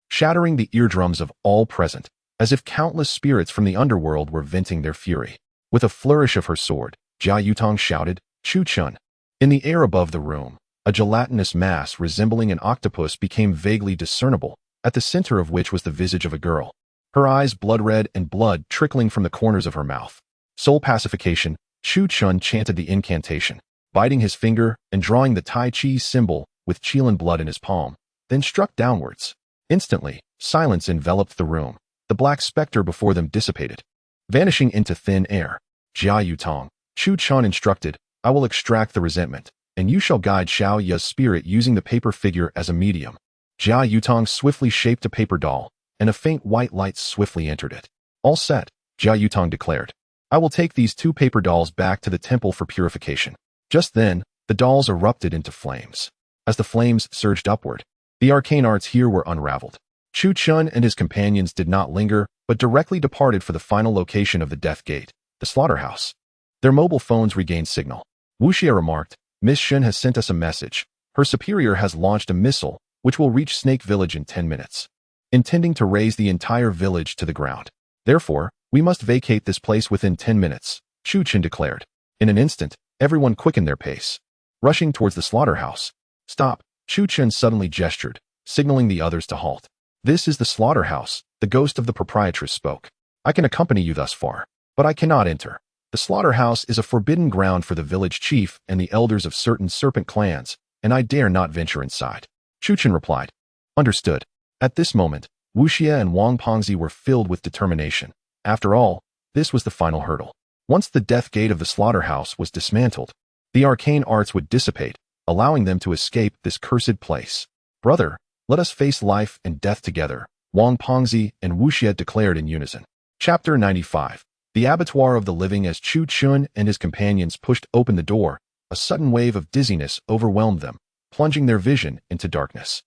shattering the eardrums of all present, as if countless spirits from the underworld were venting their fury. With a flourish of her sword, Jia Yutong shouted, "Chu Chun." In the air above the room, a gelatinous mass resembling an octopus became vaguely discernible, at the center of which was the visage of a girl. Her eyes blood-red and blood trickling from the corners of her mouth. Soul pacification, Chu Chun chanted the incantation, biting his finger and drawing the Tianchi symbol with Qilin blood in his palm, then struck downwards. Instantly, silence enveloped the room. The black specter before them dissipated, vanishing into thin air. "Jia Yutong," Chu Chun instructed, "I will extract the resentment, and you shall guide Xiaoya's spirit using the paper figure as a medium." Jia Yutong swiftly shaped a paper doll, and a faint white light swiftly entered it. "All set," Jia Yutong declared. "I will take these two paper dolls back to the temple for purification." Just then, the dolls erupted into flames. As the flames surged upward, the arcane arts here were unraveled. Chu Chun and his companions did not linger, but directly departed for the final location of the Death Gate, the slaughterhouse. Their mobile phones regained signal. Wu Xie remarked, "Miss Shen has sent us a message. Her superior has launched a missile, which will reach Snake Village in 10 minutes, intending to raze the entire village to the ground. Therefore, we must vacate this place within 10 minutes, Chu Chen declared. In an instant, everyone quickened their pace, rushing towards the slaughterhouse. "Stop," Chu Chen suddenly gestured, signaling the others to halt. "This is the slaughterhouse," the ghost of the proprietress spoke. "I can accompany you thus far, but I cannot enter. The slaughterhouse is a forbidden ground for the village chief and the elders of certain serpent clans, and I dare not venture inside." Chu Chen replied, "Understood." At this moment, Wu Xie and Wang Pengzi were filled with determination. After all, this was the final hurdle. Once the death gate of the slaughterhouse was dismantled, the arcane arts would dissipate, allowing them to escape this cursed place. Brother, let us face life and death together, Wang Pengzi and Wu Xie declared in unison. Chapter 95. The Abattoir of the Living. As Chu Chun and his companions pushed open the door, a sudden wave of dizziness overwhelmed them, plunging their vision into darkness.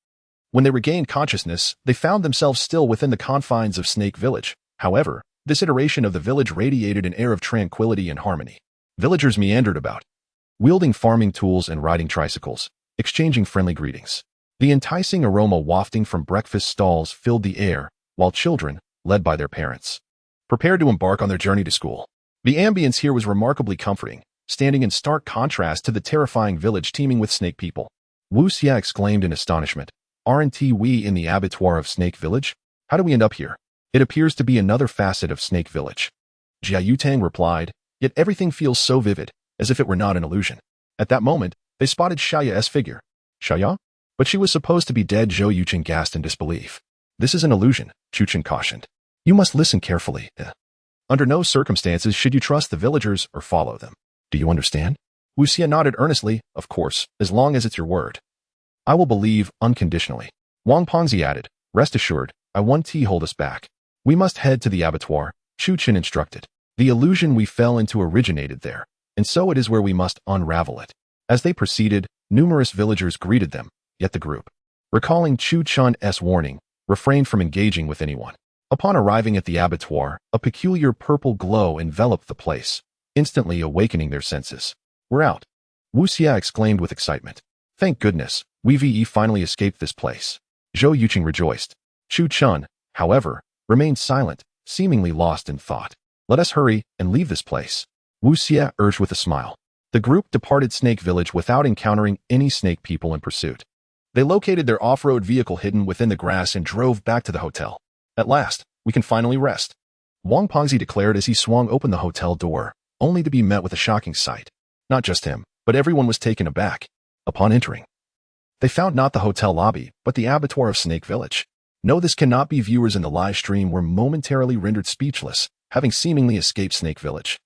When they regained consciousness, they found themselves still within the confines of Snake Village. However, this iteration of the village radiated an air of tranquility and harmony. Villagers meandered about, wielding farming tools and riding tricycles, exchanging friendly greetings. The enticing aroma wafting from breakfast stalls filled the air, while children, led by their parents, prepared to embark on their journey to school. The ambience here was remarkably comforting, standing in stark contrast to the terrifying village teeming with snake people. Wu Xie exclaimed in astonishment, "Aren't we in the abattoir of Snake Village? How do we end up here? It appears to be another facet of Snake Village." Jia Yutang replied, "Yet everything feels so vivid, as if it were not an illusion." At that moment, they spotted Xiaoya's figure. Xiaoya? But she was supposed to be dead. Zhou Yuchen gasped in disbelief. "This is an illusion," Chu Chen cautioned. "You must listen carefully. Under no circumstances should you trust the villagers or follow them. Do you understand?" Wu Xie nodded earnestly. "Of course, as long as it's your word. I will believe unconditionally." Wang Pengzi added, "Rest assured, I won't hold us back. We must head to the abattoir," Chu Chen instructed. "The illusion we fell into originated there, and so it is where we must unravel it." As they proceeded, numerous villagers greeted them, yet the group, recalling Chu Chun's warning, refrained from engaging with anyone. Upon arriving at the abattoir, a peculiar purple glow enveloped the place, instantly awakening their senses. "We're out," Wu Xie exclaimed with excitement. "Thank goodness, we've finally escaped this place." Zhou Yuqing rejoiced. Chu Chun, however, remained silent, seemingly lost in thought. "Let us hurry and leave this place," Wu Xie urged with a smile. The group departed Snake Village without encountering any snake people in pursuit. They located their off-road vehicle hidden within the grass and drove back to the hotel. "At last, we can finally rest," Wang Pengzi declared as he swung open the hotel door, only to be met with a shocking sight. Not just him, but everyone was taken aback. Upon entering, they found not the hotel lobby, but the abattoir of Snake Village. No, this cannot be. Viewers in the live stream were momentarily rendered speechless, having seemingly escaped Snake Village.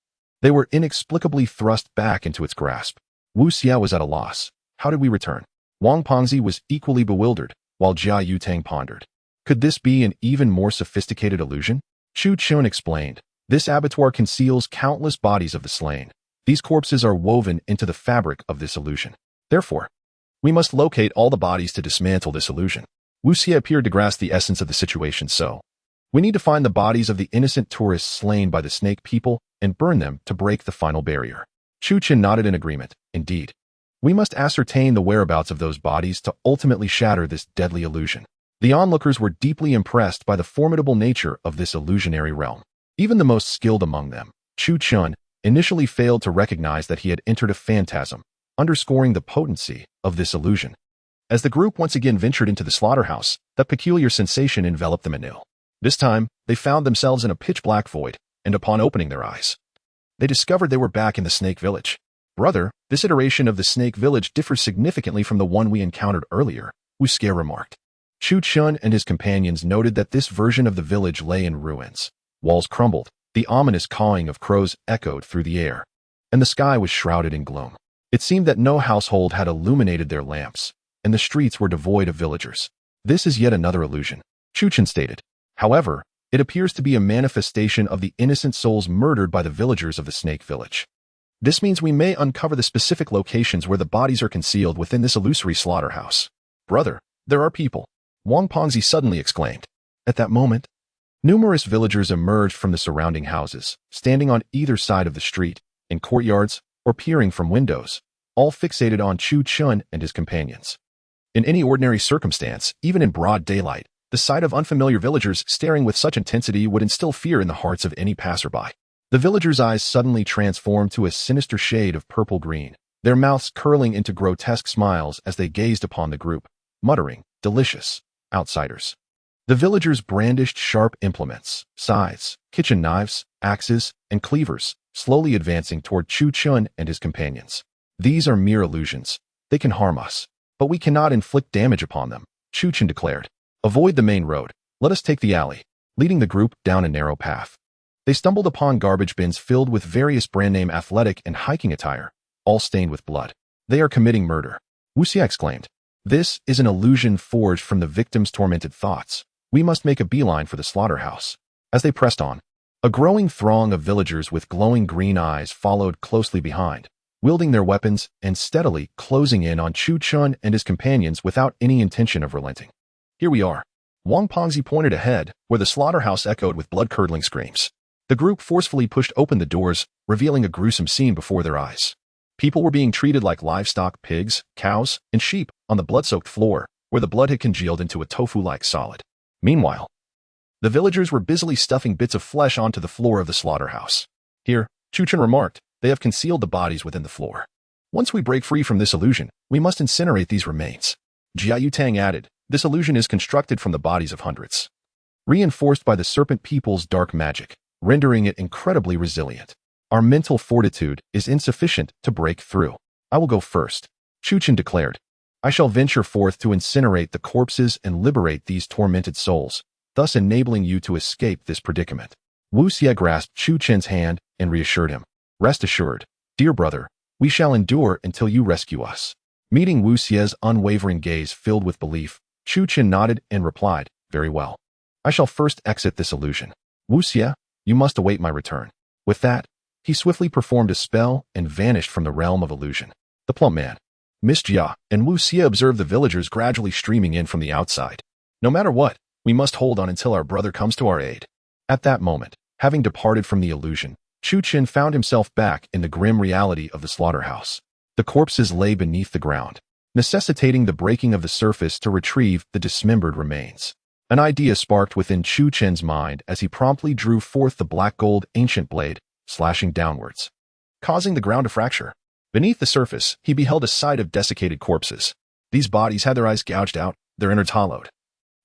They were inexplicably thrust back into its grasp. Wu Xie was at a loss. How did we return? Wang Pengzi was equally bewildered, while Jia Yutang pondered. Could this be an even more sophisticated illusion? Chu Chun explained. This abattoir conceals countless bodies of the slain. These corpses are woven into the fabric of this illusion. Therefore, we must locate all the bodies to dismantle this illusion. Wu Xie appeared to grasp the essence of the situation. So, we need to find the bodies of the innocent tourists slain by the snake people and burn them to break the final barrier. Chu Chen nodded in agreement. Indeed, we must ascertain the whereabouts of those bodies to ultimately shatter this deadly illusion. The onlookers were deeply impressed by the formidable nature of this illusionary realm. Even the most skilled among them, Chu Chun, initially failed to recognize that he had entered a phantasm, underscoring the potency of this illusion. As the group once again ventured into the slaughterhouse, that peculiar sensation enveloped them anew. This time, they found themselves in a pitch-black void, and upon opening their eyes, they discovered they were back in the Snake Village. "Brother, this iteration of the Snake Village differs significantly from the one we encountered earlier," Wu Xie remarked. Chu Chun and his companions noted that this version of the village lay in ruins. Walls crumbled, the ominous cawing of crows echoed through the air, and the sky was shrouded in gloom. It seemed that no household had illuminated their lamps, and the streets were devoid of villagers. "This is yet another illusion," Chu Chun stated. "However, it appears to be a manifestation of the innocent souls murdered by the villagers of the Snake Village. This means we may uncover the specific locations where the bodies are concealed within this illusory slaughterhouse." "Brother, there are people," Wang Pengzi suddenly exclaimed. At that moment, numerous villagers emerged from the surrounding houses, standing on either side of the street, in courtyards, or peering from windows, all fixated on Chu Chun and his companions. In any ordinary circumstance, even in broad daylight, the sight of unfamiliar villagers staring with such intensity would instill fear in the hearts of any passerby. The villagers' eyes suddenly transformed to a sinister shade of purple-green, their mouths curling into grotesque smiles as they gazed upon the group, muttering, "Delicious outsiders." The villagers brandished sharp implements, scythes, kitchen knives, axes, and cleavers, slowly advancing toward Chu Chun and his companions. "These are mere illusions. They can harm us, but we cannot inflict damage upon them," Chu Chun declared. "Avoid the main road. Let us take the alley," leading the group down a narrow path. They stumbled upon garbage bins filled with various brand-name athletic and hiking attire, all stained with blood. They are committing murder, Wu Xie exclaimed. This is an illusion forged from the victim's tormented thoughts. We must make a beeline for the slaughterhouse. As they pressed on, a growing throng of villagers with glowing green eyes followed closely behind, wielding their weapons and steadily closing in on Chu Chun and his companions without any intention of relenting. Here we are. Wang Pengzi pointed ahead, where the slaughterhouse echoed with blood-curdling screams. The group forcefully pushed open the doors, revealing a gruesome scene before their eyes. People were being treated like livestock, pigs, cows, and sheep, on the blood-soaked floor, where the blood had congealed into a tofu-like solid. Meanwhile, the villagers were busily stuffing bits of flesh onto the floor of the slaughterhouse. Here, Chu Chun remarked, they have concealed the bodies within the floor. Once we break free from this illusion, we must incinerate these remains. Jia Yutang added, this illusion is constructed from the bodies of hundreds, reinforced by the serpent people's dark magic, rendering it incredibly resilient. Our mental fortitude is insufficient to break through. I will go first, Chu Chun declared. I shall venture forth to incinerate the corpses and liberate these tormented souls, thus enabling you to escape this predicament. Wu Xie grasped Chu Chun's hand and reassured him. Rest assured, dear brother, we shall endure until you rescue us. Meeting Wu Xie's unwavering gaze filled with belief, Chu Chun nodded and replied, very well. I shall first exit this illusion. Wu Xie, you must await my return. With that, he swiftly performed a spell and vanished from the realm of illusion. The plump man, Miss Jia, and Wu Xie observed the villagers gradually streaming in from the outside. No matter what, we must hold on until our brother comes to our aid. At that moment, having departed from the illusion, Chu Chun found himself back in the grim reality of the slaughterhouse. The corpses lay beneath the ground, necessitating the breaking of the surface to retrieve the dismembered remains. An idea sparked within Chu Chun's mind as he promptly drew forth the black gold ancient blade, slashing downwards, causing the ground to fracture. Beneath the surface, he beheld a sight of desiccated corpses. These bodies had their eyes gouged out, their innards hollowed,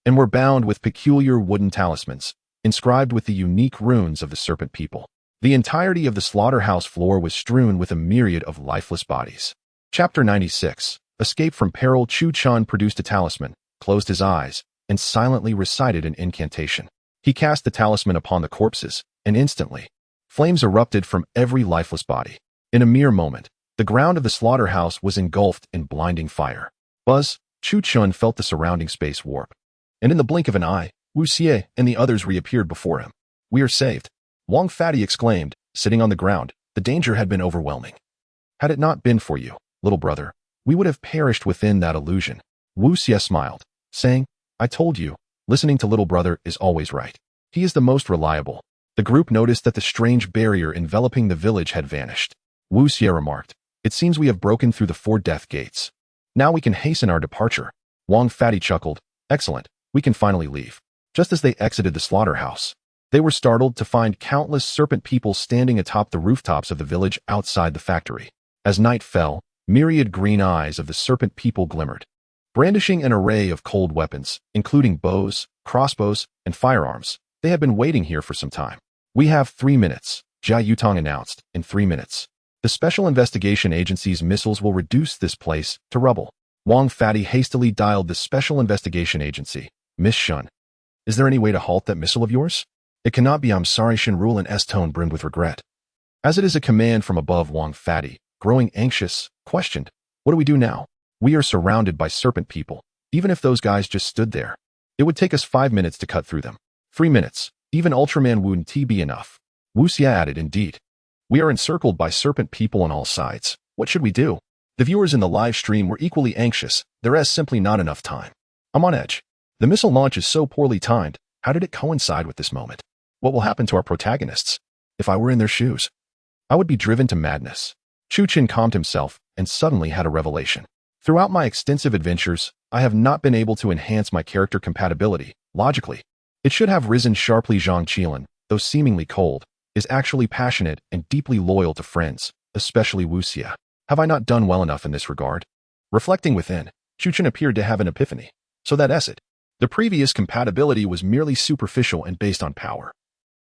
and were bound with peculiar wooden talismans, inscribed with the unique runes of the serpent people. The entirety of the slaughterhouse floor was strewn with a myriad of lifeless bodies. Chapter 96. Escape from peril. Chu Chun produced a talisman, closed his eyes, and silently recited an incantation. He cast the talisman upon the corpses, and instantly, flames erupted from every lifeless body. In a mere moment, the ground of the slaughterhouse was engulfed in blinding fire. Buzz, Chu Chun felt the surrounding space warp. And in the blink of an eye, Wu Xie and the others reappeared before him. We are saved, Wang Fatty exclaimed, sitting on the ground. The danger had been overwhelming. Had it not been for you, little brother, we would have perished within that illusion. Wu Xie smiled, saying, I told you, listening to little brother is always right. He is the most reliable. The group noticed that the strange barrier enveloping the village had vanished. Wu Xie remarked, it seems we have broken through the 4 death gates. Now we can hasten our departure. Wang Fatty chuckled, excellent, we can finally leave. Just as they exited the slaughterhouse, they were startled to find countless serpent people standing atop the rooftops of the village outside the factory. As night fell, myriad green eyes of the serpent people glimmered, brandishing an array of cold weapons, including bows, crossbows, and firearms. They had been waiting here for some time. We have 3 minutes, Jia Yutang announced. In 3 minutes, the Special Investigation Agency's missiles will reduce this place to rubble. Wang Fatty hastily dialed the Special Investigation Agency. Miss Shun, is there any way to halt that missile of yours? It cannot be. I'm sorry, Shin Rulin's S-tone brimmed with regret. As it is a command from above, Wang Fatty, growing anxious, questioned, what do we do now? We are surrounded by serpent people. Even if those guys just stood there, it would take us 5 minutes to cut through them. 3 minutes, even Ultraman wouldn't be enough. Wu Xie added, indeed. We are encircled by serpent people on all sides. What should we do? The viewers in the live stream were equally anxious. There is simply not enough time. I'm on edge. The missile launch is so poorly timed. How did it coincide with this moment? What will happen to our protagonists? If I were in their shoes, I would be driven to madness. Chu Chun calmed himself and suddenly had a revelation. Throughout my extensive adventures, I have not been able to enhance my character compatibility. Logically, it should have risen sharply. Zhang Qiling, though seemingly cold, is actually passionate and deeply loyal to friends, especially Wu Xie. Have I not done well enough in this regard? Reflecting within, Chu Chun appeared to have an epiphany. So that's it. The previous compatibility was merely superficial and based on power.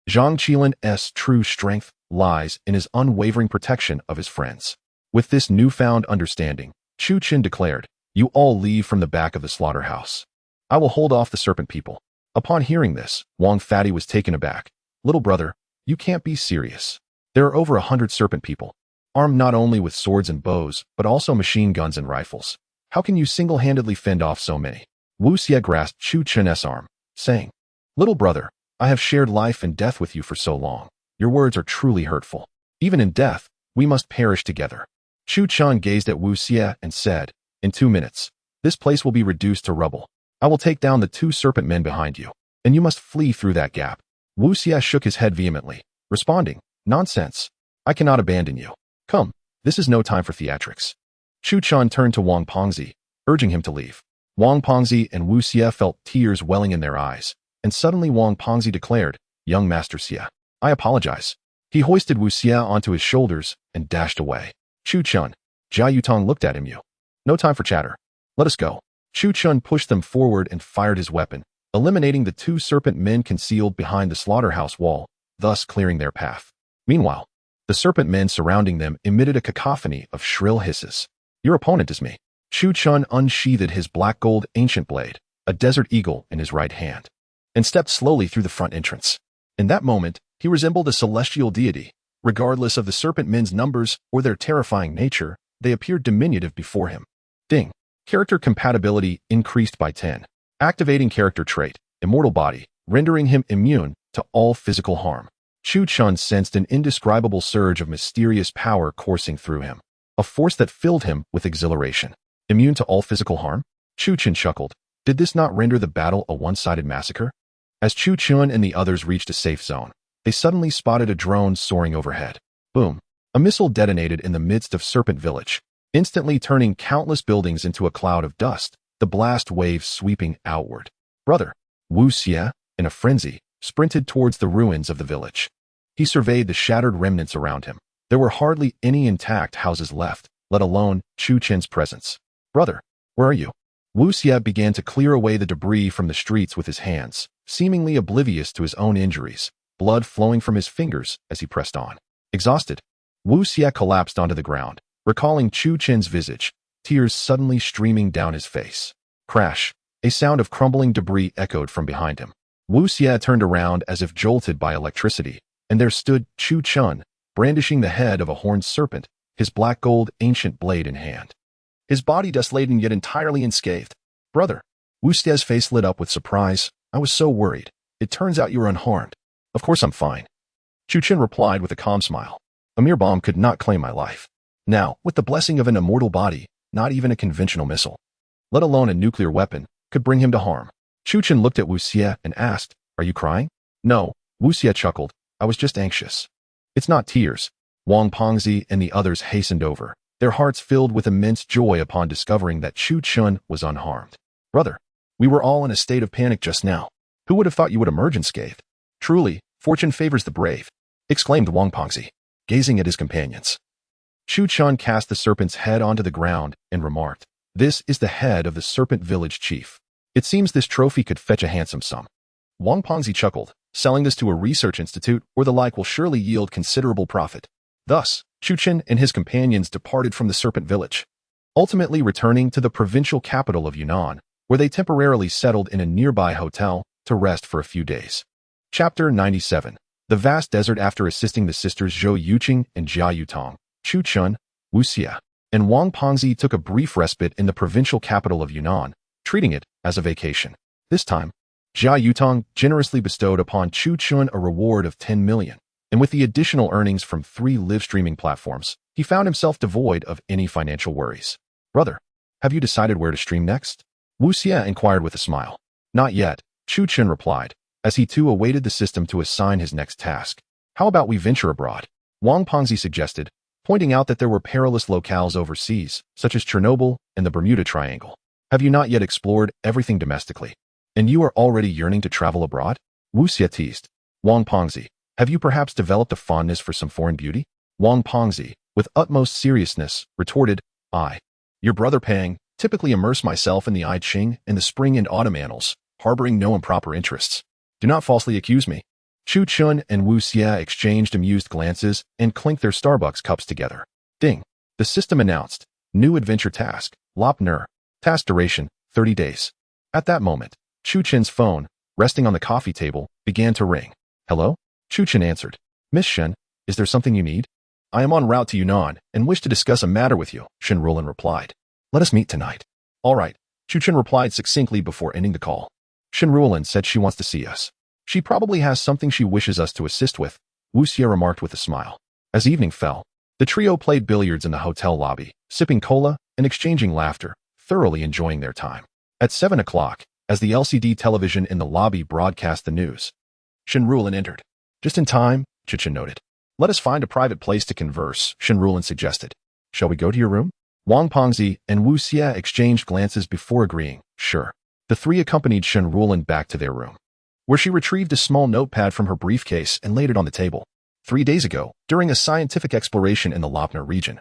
Zhang Qiling's true strength lies in his unwavering protection of his friends. With this newfound understanding, Chu Chun declared, you all leave from the back of the slaughterhouse. I will hold off the serpent people. Upon hearing this, Wang Fatty was taken aback. Little brother, You can't be serious. There are over 100 serpent people, armed not only with swords and bows, but also machine guns and rifles. How can you single-handedly fend off so many? Wu Xie grasped Chu Chen's arm, saying, "Little brother, I have shared life and death with you for so long. Your words are truly hurtful. Even in death, we must perish together." Chu Chen gazed at Wu Xie and said, "In 2 minutes, this place will be reduced to rubble. I will take down the 2 serpent men behind you, and you must flee through that gap." Wu Xie shook his head vehemently, responding, "Nonsense. I cannot abandon you. Come, this is no time for theatrics." Chu Chen turned to Wang Pengzi, urging him to leave. Wang Pengzi and Wu Xie felt tears welling in their eyes, and suddenly Wang Pengzi declared, "Young Master Xie, I apologize." He hoisted Wu Xie onto his shoulders and dashed away. Chu Chen, Jia Yutong looked at him. "No time for chatter. Let us go." Chu Chen pushed them forward and fired his weapon, eliminating the 2 serpent men concealed behind the slaughterhouse wall, thus clearing their path. Meanwhile, the serpent men surrounding them emitted a cacophony of shrill hisses. "Your opponent is me." Chu Chen unsheathed his black gold ancient blade, a desert eagle in his right hand, and stepped slowly through the front entrance. In that moment, he resembled a celestial deity. Regardless of the serpent men's numbers or their terrifying nature, they appeared diminutive before him. Ding. Character compatibility increased by 10. Activating character trait, immortal body, rendering him immune to all physical harm. Chu Chen sensed an indescribable surge of mysterious power coursing through him, a force that filled him with exhilaration. Immune to all physical harm? Chu Chen chuckled. Did this not render the battle a one-sided massacre? As Chu Chen and the others reached a safe zone, they suddenly spotted a drone soaring overhead. Boom! A missile detonated in the midst of Serpent Village, instantly turning countless buildings into a cloud of dust, the blast wave sweeping outward. Brother, Wu Xie, in a frenzy, sprinted towards the ruins of the village. He surveyed the shattered remnants around him. There were hardly any intact houses left, let alone Chu Chen's presence. "Brother, where are you?" Wu Xie began to clear away the debris from the streets with his hands, seemingly oblivious to his own injuries, blood flowing from his fingers as he pressed on. Exhausted, Wu Xie collapsed onto the ground, recalling Chu Chen's visage, tears suddenly streaming down his face. Crash! A sound of crumbling debris echoed from behind him. Wu Xie turned around as if jolted by electricity, and there stood Chu Chen, brandishing the head of a horned serpent, his black gold ancient blade in hand. His body dust-laden yet entirely unscathed. "Brother." Wu Xie's face lit up with surprise. "I was so worried. It turns out you were unharmed." "Of course I'm fine." Chu Chen replied with a calm smile. "A mere bomb could not claim my life. Now, with the blessing of an immortal body, not even a conventional missile, let alone a nuclear weapon, could bring him to harm." Chu Chen looked at Wu Xie and asked, "Are you crying?" "No," Wu Xie chuckled. "I was just anxious." "It's not tears." Wang Pengzi and the others hastened over, their hearts filled with immense joy upon discovering that Chu Chen was unharmed. "Brother, we were all in a state of panic just now. Who would have thought you would emerge unscathed?" "Truly, fortune favors the brave," exclaimed Wang Pengzi, gazing at his companions. Chu Chen cast the serpent's head onto the ground and remarked, "This is the head of the Serpent Village chief. It seems this trophy could fetch a handsome sum." Wang Pengzi chuckled. "Selling this to a research institute or the like will surely yield considerable profit." Thus, Chu Chen and his companions departed from the Serpent Village, ultimately returning to the provincial capital of Yunnan, where they temporarily settled in a nearby hotel to rest for a few days. Chapter 97. The Vast Desert. After assisting the sisters Zhou Yuqing and Jia Yutong, Chu Chen, Wu Xie, and Wang Pengzi took a brief respite in the provincial capital of Yunnan, treating it as a vacation. This time, Jia Yutong generously bestowed upon Chu Chen a reward of 10 million, and with the additional earnings from 3 live streaming platforms, he found himself devoid of any financial worries. "Brother, have you decided where to stream next?" Wu Xie inquired with a smile. "Not yet," Chu Chen replied, as he too awaited the system to assign his next task. "How about we venture abroad?" Wang Pengzi suggested, pointing out that there were perilous locales overseas, such as Chernobyl and the Bermuda Triangle. "Have you not yet explored everything domestically? And you are already yearning to travel abroad?" Wu Xie teased. "Wang Pengzi, have you perhaps developed a fondness for some foreign beauty?" Wang Pengzi, with utmost seriousness, retorted, "I, your brother Pang, typically immerse myself in the I Ching and the spring and autumn annals, harboring no improper interests. Do not falsely accuse me." Chu Chen and Wu Xie exchanged amused glances and clinked their Starbucks cups together. Ding! The system announced, "New adventure task, Lop Nur. Task duration, 30 days. At that moment, Chu Chen's phone, resting on the coffee table, began to ring. "Hello?" Chu Chen answered. Miss Shen, is there something you need? I am en route to Yunnan and wish to discuss a matter with you, Shen Ruolin replied. Let us meet tonight. All right, Chu Chen replied succinctly before ending the call. Shen Ruolin said she wants to see us. She probably has something she wishes us to assist with, Wu Xie remarked with a smile. As evening fell, the trio played billiards in the hotel lobby, sipping cola and exchanging laughter, thoroughly enjoying their time. At 7 o'clock, as the LCD television in the lobby broadcast the news, Shen Ruolin entered. Just in time, Chu Chen noted. Let us find a private place to converse, Shen Ruolin suggested. Shall we go to your room? Wang Pengzi and Wu Xie exchanged glances before agreeing, sure. The three accompanied Shen Ruolin back to their room, where she retrieved a small notepad from her briefcase and laid it on the table. 3 days ago, during a scientific exploration in the Lopner region,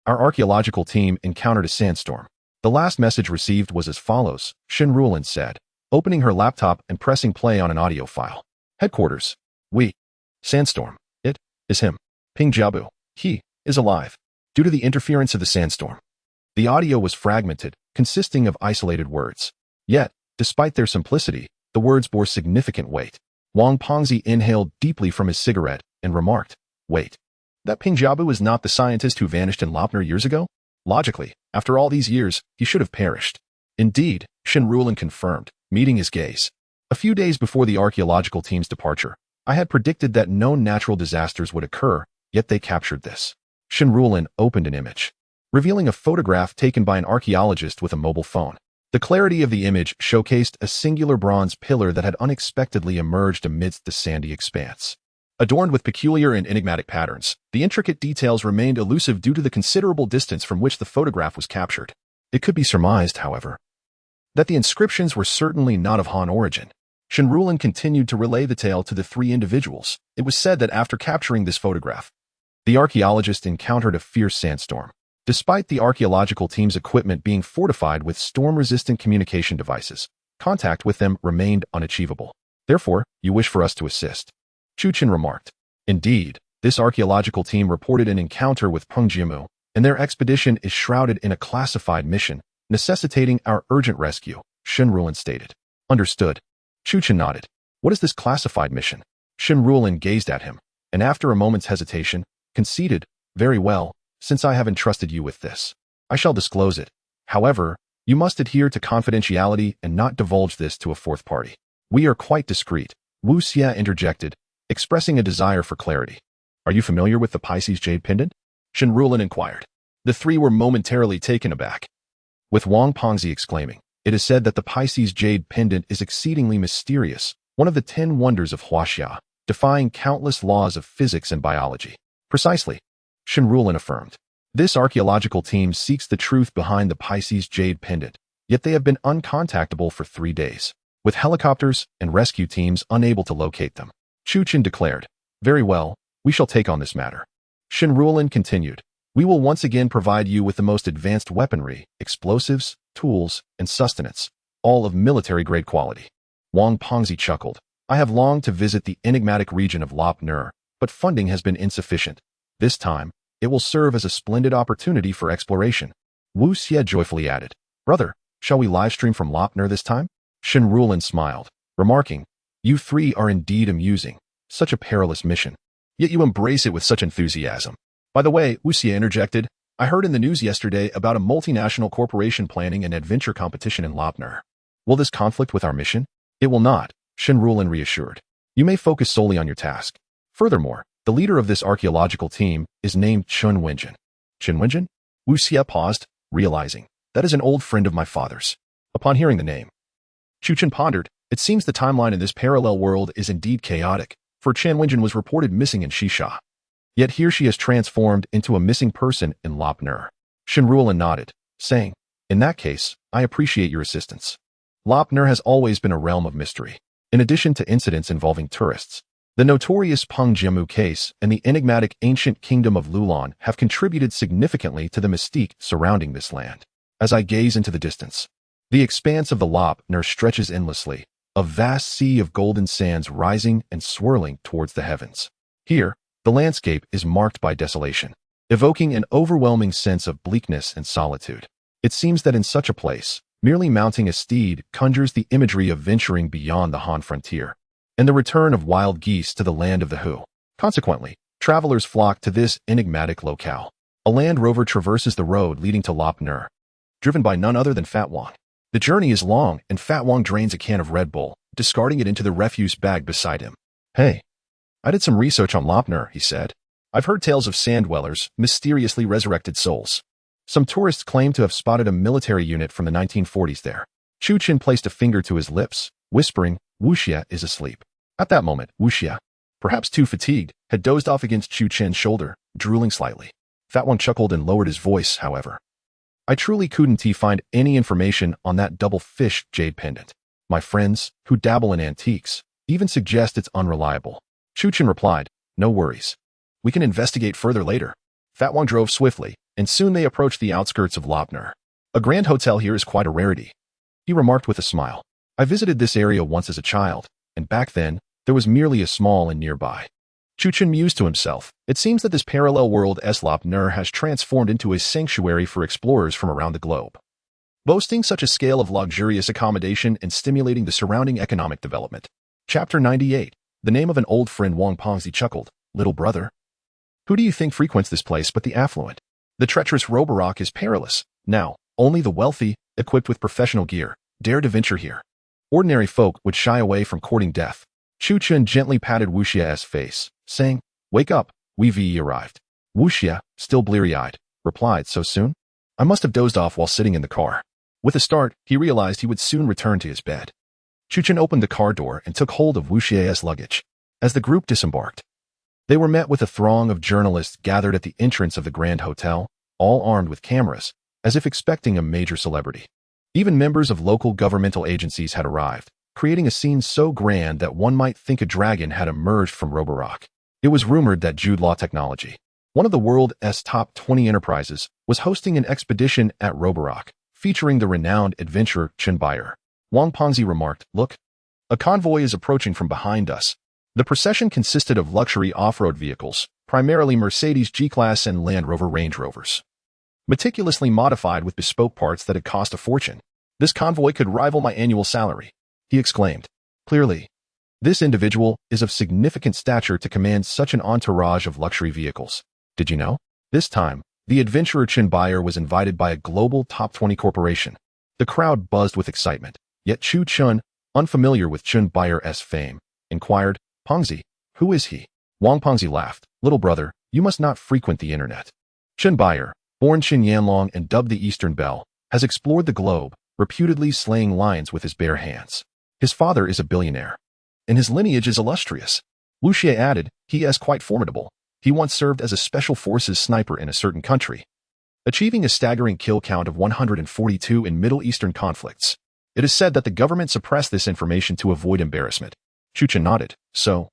our archaeological team encountered a sandstorm. The last message received was as follows, Shen Ruolin said, opening her laptop and pressing play on an audio file. Headquarters. We. Sandstorm. It is him. Ping Jiabu. He is alive. Due to the interference of the sandstorm, the audio was fragmented, consisting of isolated words. Yet, despite their simplicity, the words bore significant weight. Wang Pengzi inhaled deeply from his cigarette and remarked, wait, that Ping Jiabu is not the scientist who vanished in Lopner years ago? Logically, after all these years, he should have perished. Indeed, Shen Ruolin confirmed, meeting his gaze. A few days before the archaeological team's departure, I had predicted that known natural disasters would occur, yet they captured this. Shen Ruolin opened an image, revealing a photograph taken by an archaeologist with a mobile phone. The clarity of the image showcased a singular bronze pillar that had unexpectedly emerged amidst the sandy expanse. Adorned with peculiar and enigmatic patterns, the intricate details remained elusive due to the considerable distance from which the photograph was captured. It could be surmised, however, that the inscriptions were certainly not of Han origin. Shen Ruolin continued to relay the tale to the three individuals. It was said that after capturing this photograph, the archaeologist encountered a fierce sandstorm. Despite the archaeological team's equipment being fortified with storm-resistant communication devices, contact with them remained unachievable. Therefore, you wish for us to assist. Chu Chen remarked. Indeed, this archaeological team reported an encounter with Peng Jiamu, and their expedition is shrouded in a classified mission, necessitating our urgent rescue, Shen Ruolin stated. Understood. Chu Chen nodded. What is this classified mission? Shen Ruolin gazed at him, and after a moment's hesitation, conceded, very well, since I have entrusted you with this, I shall disclose it. However, you must adhere to confidentiality and not divulge this to a fourth party. We are quite discreet, Wu Xie interjected, expressing a desire for clarity. Are you familiar with the Pisces jade pendant? Shen Ruolin inquired. The three were momentarily taken aback, with Wang Pengzi exclaiming, it is said that the Pisces jade pendant is exceedingly mysterious, one of the 10 wonders of Huaxia, defying countless laws of physics and biology. Precisely, Shen Ruolin affirmed. This archaeological team seeks the truth behind the Pisces jade pendant, yet they have been uncontactable for 3 days, with helicopters and rescue teams unable to locate them. Chu Chen declared, very well, we shall take on this matter. Shen Ruolin continued, we will once again provide you with the most advanced weaponry, explosives, tools, and sustenance, all of military-grade quality. Wang Pengzi chuckled. I have longed to visit the enigmatic region of Lopner, but funding has been insufficient. This time, it will serve as a splendid opportunity for exploration. Wu Xie joyfully added, brother, shall we livestream from Lopner this time? Shen Ruolin smiled, remarking, you three are indeed amusing. Such a perilous mission. Yet you embrace it with such enthusiasm. By the way, Wu Xie interjected, I heard in the news yesterday about a multinational corporation planning an adventure competition in Lopner. Will this conflict with our mission? It will not, Shen Ruolin reassured. You may focus solely on your task. Furthermore, the leader of this archaeological team is named Chen Wenjin. Chen Wenjin? Wu Xie paused, realizing, that is an old friend of my father's. Upon hearing the name, Chu Chen pondered, it seems the timeline in this parallel world is indeed chaotic, for Chen Wenjin was reported missing in Shisha. Yet here she is transformed into a missing person in Lopner. Shen Ruolin nodded, saying, in that case, I appreciate your assistance. Lopner has always been a realm of mystery. In addition to incidents involving tourists, the notorious Peng Jiamu case and the enigmatic ancient kingdom of Lulan have contributed significantly to the mystique surrounding this land. As I gaze into the distance, the expanse of the Lopner stretches endlessly, a vast sea of golden sands rising and swirling towards the heavens. Here, the landscape is marked by desolation, evoking an overwhelming sense of bleakness and solitude. It seems that in such a place, merely mounting a steed conjures the imagery of venturing beyond the Han frontier, and the return of wild geese to the land of the Hu. Consequently, travelers flock to this enigmatic locale. A Land Rover traverses the road leading to Lop Nur, driven by none other than Fat Wang. The journey is long, and Fat Wang drains a can of Red Bull, discarding it into the refuse bag beside him. Hey, I did some research on Lop Nur, he said. I've heard tales of sand dwellers, mysteriously resurrected souls. Some tourists claim to have spotted a military unit from the 1940s there. Chu Qin placed a finger to his lips, whispering, Wu Xie is asleep. At that moment, Wu Xie, perhaps too fatigued, had dozed off against Chu Qin's shoulder, drooling slightly. Fat Wang chuckled and lowered his voice, however. I truly couldn't find any information on that double-fish jade pendant. My friends, who dabble in antiques, even suggest it's unreliable. Chu Qin replied, no worries. We can investigate further later. Fat Wang drove swiftly, and soon they approached the outskirts of Lop Nur. A grand hotel here is quite a rarity, he remarked with a smile. I visited this area once as a child, and back then, there was merely a small inn nearby. Chu Qin mused to himself. It seems that this parallel world Lop Nur has transformed into a sanctuary for explorers from around the globe, boasting such a scale of luxurious accommodation and stimulating the surrounding economic development. Chapter 98. The name of an old friend. Wang Pengzi chuckled. Little brother, who do you think frequents this place but the affluent? The treacherous Roborok is perilous. Now, only the wealthy, equipped with professional gear, dare to venture here. Ordinary folk would shy away from courting death. Chu Qin gently patted Wu Xie's face, saying, wake up, we arrived. Wu Xie, still bleary-eyed, replied, so soon? I must have dozed off while sitting in the car. With a start, he realized he would soon return to his bed. Chu Qin opened the car door and took hold of Wu Xie's luggage. As the group disembarked, they were met with a throng of journalists gathered at the entrance of the Grand Hotel, all armed with cameras, as if expecting a major celebrity. Even members of local governmental agencies had arrived, creating a scene so grand that one might think a dragon had emerged from Roborok. It was rumored that Jude Law Technology, one of the world's top 20 enterprises, was hosting an expedition at Roborok, featuring the renowned adventurer Changbai. Wang Pengzi remarked, look, a convoy is approaching from behind us. The procession consisted of luxury off-road vehicles, primarily Mercedes G-Class and Land Rover Range Rovers, meticulously modified with bespoke parts that had cost a fortune. This convoy could rival my annual salary, he exclaimed. Clearly, this individual is of significant stature to command such an entourage of luxury vehicles. Did you know? This time, the adventurer Changbai was invited by a global top 20 corporation. The crowd buzzed with excitement, yet Chu Qin, unfamiliar with Changbai's fame, inquired, Pengzi, who is he? Wang Pengzi laughed. Little brother, you must not frequent the internet. Changbai, born Qin Yanlong and dubbed the Eastern Belle, has explored the globe, reputedly slaying lions with his bare hands. His father is a billionaire, and his lineage is illustrious. Wu Xie added, he is quite formidable. He once served as a special forces sniper in a certain country, achieving a staggering kill count of 142 in Middle Eastern conflicts. It is said that the government suppressed this information to avoid embarrassment. Chu Qin nodded. So,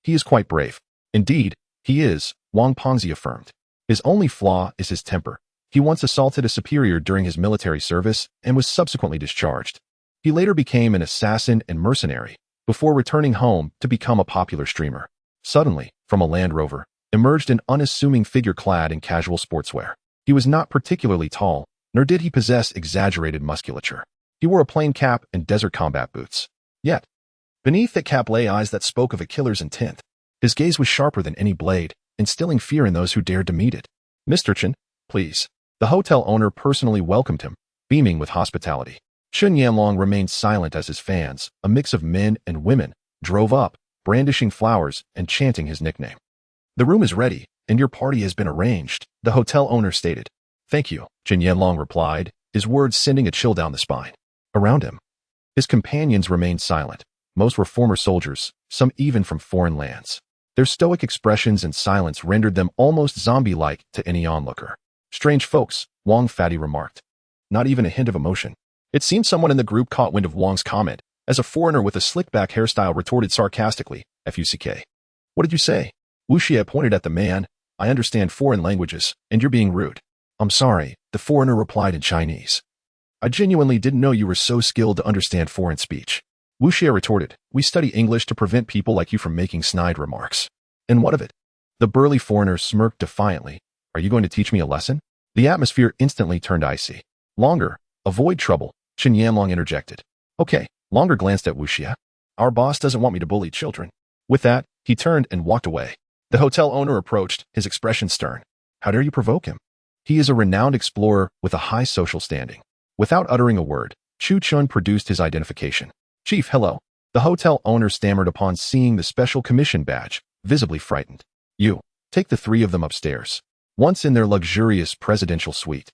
he is quite brave. Indeed, he is, Wang Pengzi affirmed. His only flaw is his temper. He once assaulted a superior during his military service and was subsequently discharged. He later became an assassin and mercenary, before returning home to become a popular streamer. Suddenly, from a Land Rover, emerged an unassuming figure clad in casual sportswear. He was not particularly tall, nor did he possess exaggerated musculature. He wore a plain cap and desert combat boots. Yet, beneath that cap lay eyes that spoke of a killer's intent. His gaze was sharper than any blade, instilling fear in those who dared to meet it. Mr. Chen, please. The hotel owner personally welcomed him, beaming with hospitality. Qin Yanlong remained silent as his fans, a mix of men and women, drove up, brandishing flowers and chanting his nickname. The room is ready, and your party has been arranged, the hotel owner stated. Thank you, Qin Yanlong replied, his words sending a chill down the spine. Around him, his companions remained silent. Most were former soldiers, some even from foreign lands. Their stoic expressions and silence rendered them almost zombie-like to any onlooker. Strange folks, Wang Fatty remarked. Not even a hint of emotion. It seemed someone in the group caught wind of Wang's comment, as a foreigner with a slick-back hairstyle retorted sarcastically, Fuck. What did you say? Wu Xie pointed at the man. I understand foreign languages, and you're being rude. I'm sorry, the foreigner replied in Chinese. I genuinely didn't know you were so skilled to understand foreign speech. Wu Xie retorted, we study English to prevent people like you from making snide remarks. And what of it? The burly foreigner smirked defiantly. Are you going to teach me a lesson? The atmosphere instantly turned icy. Longer, avoid trouble, Qin Yanlong interjected. Okay, Longer glanced at Wu Xie. Our boss doesn't want me to bully children. With that, he turned and walked away. The hotel owner approached, his expression stern. How dare you provoke him? He is a renowned explorer with a high social standing. Without uttering a word, Chu Chun produced his identification. Chief, hello. The hotel owner stammered upon seeing the special commission badge, visibly frightened. You, take the three of them upstairs. Once in their luxurious presidential suite.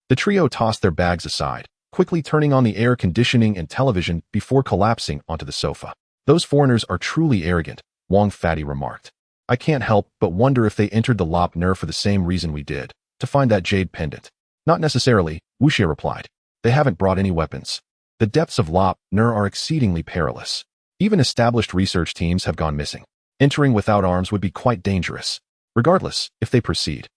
The trio tossed their bags aside, quickly turning on the air conditioning and television before collapsing onto the sofa. Those foreigners are truly arrogant, Wang Fatty remarked. I can't help but wonder if they entered the Lop Nur for the same reason we did, to find that jade pendant. Not necessarily, Wu Xie replied. They haven't brought any weapons. The depths of Lop Nur are exceedingly perilous. Even established research teams have gone missing. Entering without arms would be quite dangerous. Regardless, if they proceed,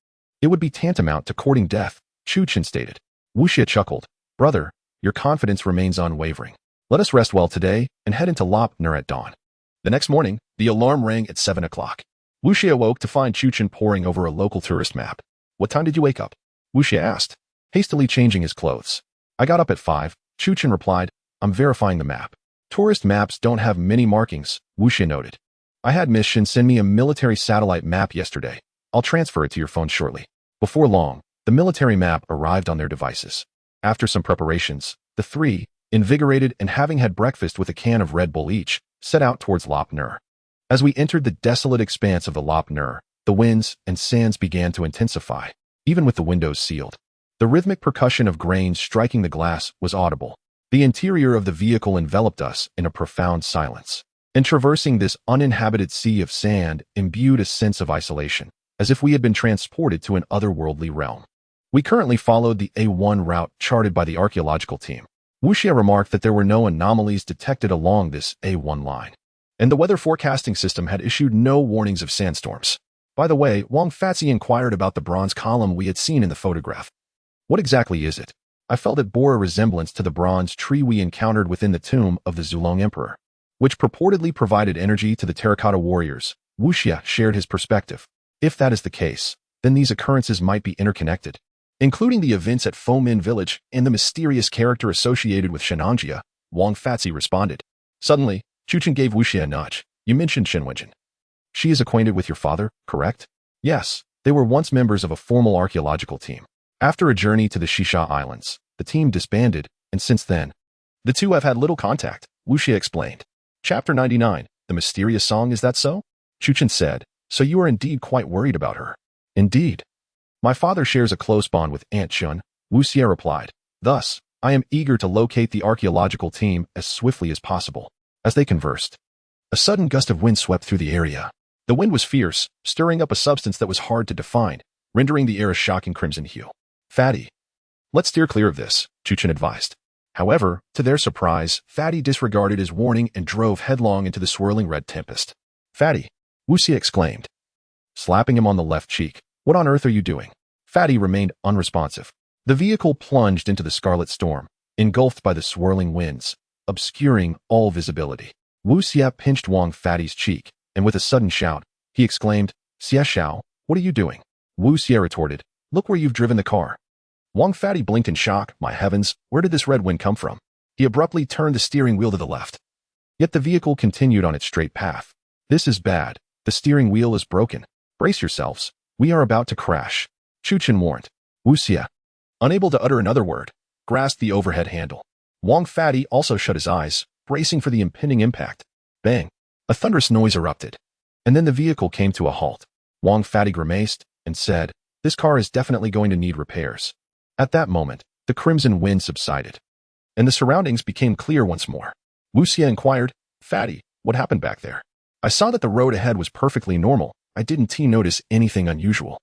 it would be tantamount to courting death, Chu Chen stated. Wu Xie chuckled. Brother, your confidence remains unwavering. Let us rest well today and head into Lop Nur at dawn. The next morning, the alarm rang at 7 o'clock. Wu Xie awoke to find Chu Chen poring over a local tourist map. What time did you wake up? Wu Xie asked, hastily changing his clothes. I got up at 5, Chu Chen replied. I'm verifying the map. Tourist maps don't have many markings, Wu Xie noted. I had Miss Shin send me a military satellite map yesterday. I'll transfer it to your phone shortly. Before long, the military map arrived on their devices. After some preparations, the three, invigorated and having had breakfast with a can of Red Bull each, set out towards Lop Nur. As we entered the desolate expanse of the Lop Nur, the winds and sands began to intensify, even with the windows sealed. The rhythmic percussion of grains striking the glass was audible. The interior of the vehicle enveloped us in a profound silence. And traversing this uninhabited sea of sand imbued a sense of isolation, as if we had been transported to an otherworldly realm. We currently followed the A1 route charted by the archaeological team. Wu Xie remarked that there were no anomalies detected along this A1 line, and the weather forecasting system had issued no warnings of sandstorms. By the way, Wang Fatty inquired about the bronze column we had seen in the photograph. What exactly is it? I felt it bore a resemblance to the bronze tree we encountered within the tomb of the Zulong Emperor, which purportedly provided energy to the terracotta warriors. Wu Xie shared his perspective. If that is the case, then these occurrences might be interconnected, including the events at Fengmen Village and the mysterious character associated with Shennongjia, Wang Fatty responded. Suddenly, Chu Chen gave Wu Xie a nudge. You mentioned Shennongjia. She is acquainted with your father, correct? Yes, they were once members of a formal archaeological team. After a journey to the Shisha Islands, the team disbanded, and since then, the two have had little contact, Wu Xie explained. Chapter 99, The Mysterious Song, is that so? Chu Chen said, so you are indeed quite worried about her. Indeed. My father shares a close bond with Aunt Shun, Wu Xie replied. Thus, I am eager to locate the archaeological team as swiftly as possible. As they conversed, a sudden gust of wind swept through the area. The wind was fierce, stirring up a substance that was hard to define, rendering the air a shocking crimson hue. Fatty. Let's steer clear of this, Chu Chen advised. However, to their surprise, Fatty disregarded his warning and drove headlong into the swirling red tempest. Fatty, Wu Xie exclaimed, slapping him on the left cheek. What on earth are you doing? Fatty remained unresponsive. The vehicle plunged into the scarlet storm, engulfed by the swirling winds, obscuring all visibility. Wu Xie pinched Wang Fatty's cheek, and with a sudden shout, he exclaimed, Xie Xiao, what are you doing? Wu Xie retorted, look where you've driven the car. Wang Fatty blinked in shock. My heavens, where did this red wind come from? He abruptly turned the steering wheel to the left. Yet the vehicle continued on its straight path. This is bad. The steering wheel is broken. Brace yourselves. We are about to crash. Chu Chen warned. Wu Xie, unable to utter another word, grasped the overhead handle. Wang Fatty also shut his eyes, bracing for the impending impact. Bang! A thunderous noise erupted. And then the vehicle came to a halt. Wang Fatty grimaced and said, this car is definitely going to need repairs. At that moment, the crimson wind subsided, and the surroundings became clear once more. Wu Xie inquired, Fatty, what happened back there? I saw that the road ahead was perfectly normal. I didn't notice anything unusual.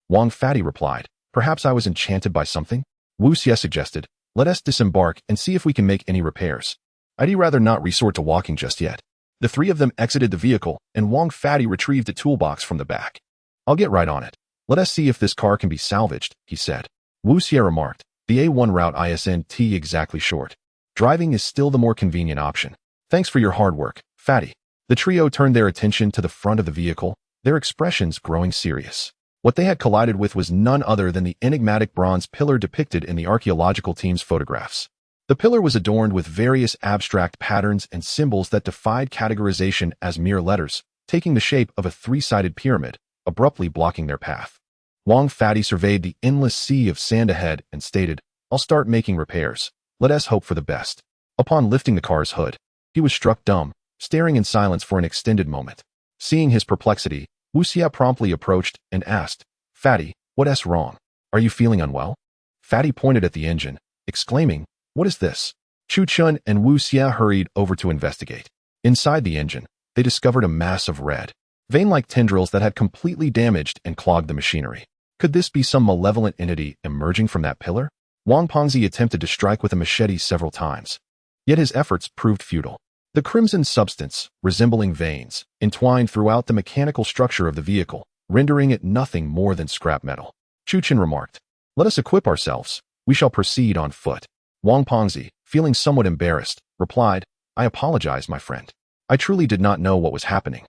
Wang Fatty replied, perhaps I was enchanted by something? Wu Xie suggested, let us disembark and see if we can make any repairs. I'd rather not resort to walking just yet. The three of them exited the vehicle, and Wang Fatty retrieved a toolbox from the back. I'll get right on it. Let us see if this car can be salvaged, he said. Wu Xie remarked, the A1 route isn't exactly short. Driving is still the more convenient option. Thanks for your hard work, Fatty. The trio turned their attention to the front of the vehicle, their expressions growing serious. What they had collided with was none other than the enigmatic bronze pillar depicted in the archaeological team's photographs. The pillar was adorned with various abstract patterns and symbols that defied categorization as mere letters, taking the shape of a three-sided pyramid, abruptly blocking their path. Wang Fatty surveyed the endless sea of sand ahead and stated, "I'll start making repairs. Let us hope for the best." Upon lifting the car's hood, he was struck dumb, staring in silence for an extended moment. Seeing his perplexity, Wu Xie promptly approached and asked, "Fatty, what's wrong? Are you feeling unwell?" Fatty pointed at the engine, exclaiming, "What is this?" Chu Chun and Wu Xie hurried over to investigate. Inside the engine, they discovered a mass of red, vein-like tendrils that had completely damaged and clogged the machinery. Could this be some malevolent entity emerging from that pillar? Wang Pengzi attempted to strike with a machete several times, yet his efforts proved futile. The crimson substance, resembling veins, entwined throughout the mechanical structure of the vehicle, rendering it nothing more than scrap metal. Chu Chun remarked, "Let us equip ourselves. We shall proceed on foot." Wang Pengzi, feeling somewhat embarrassed, replied, "I apologize, my friend. I truly did not know what was happening."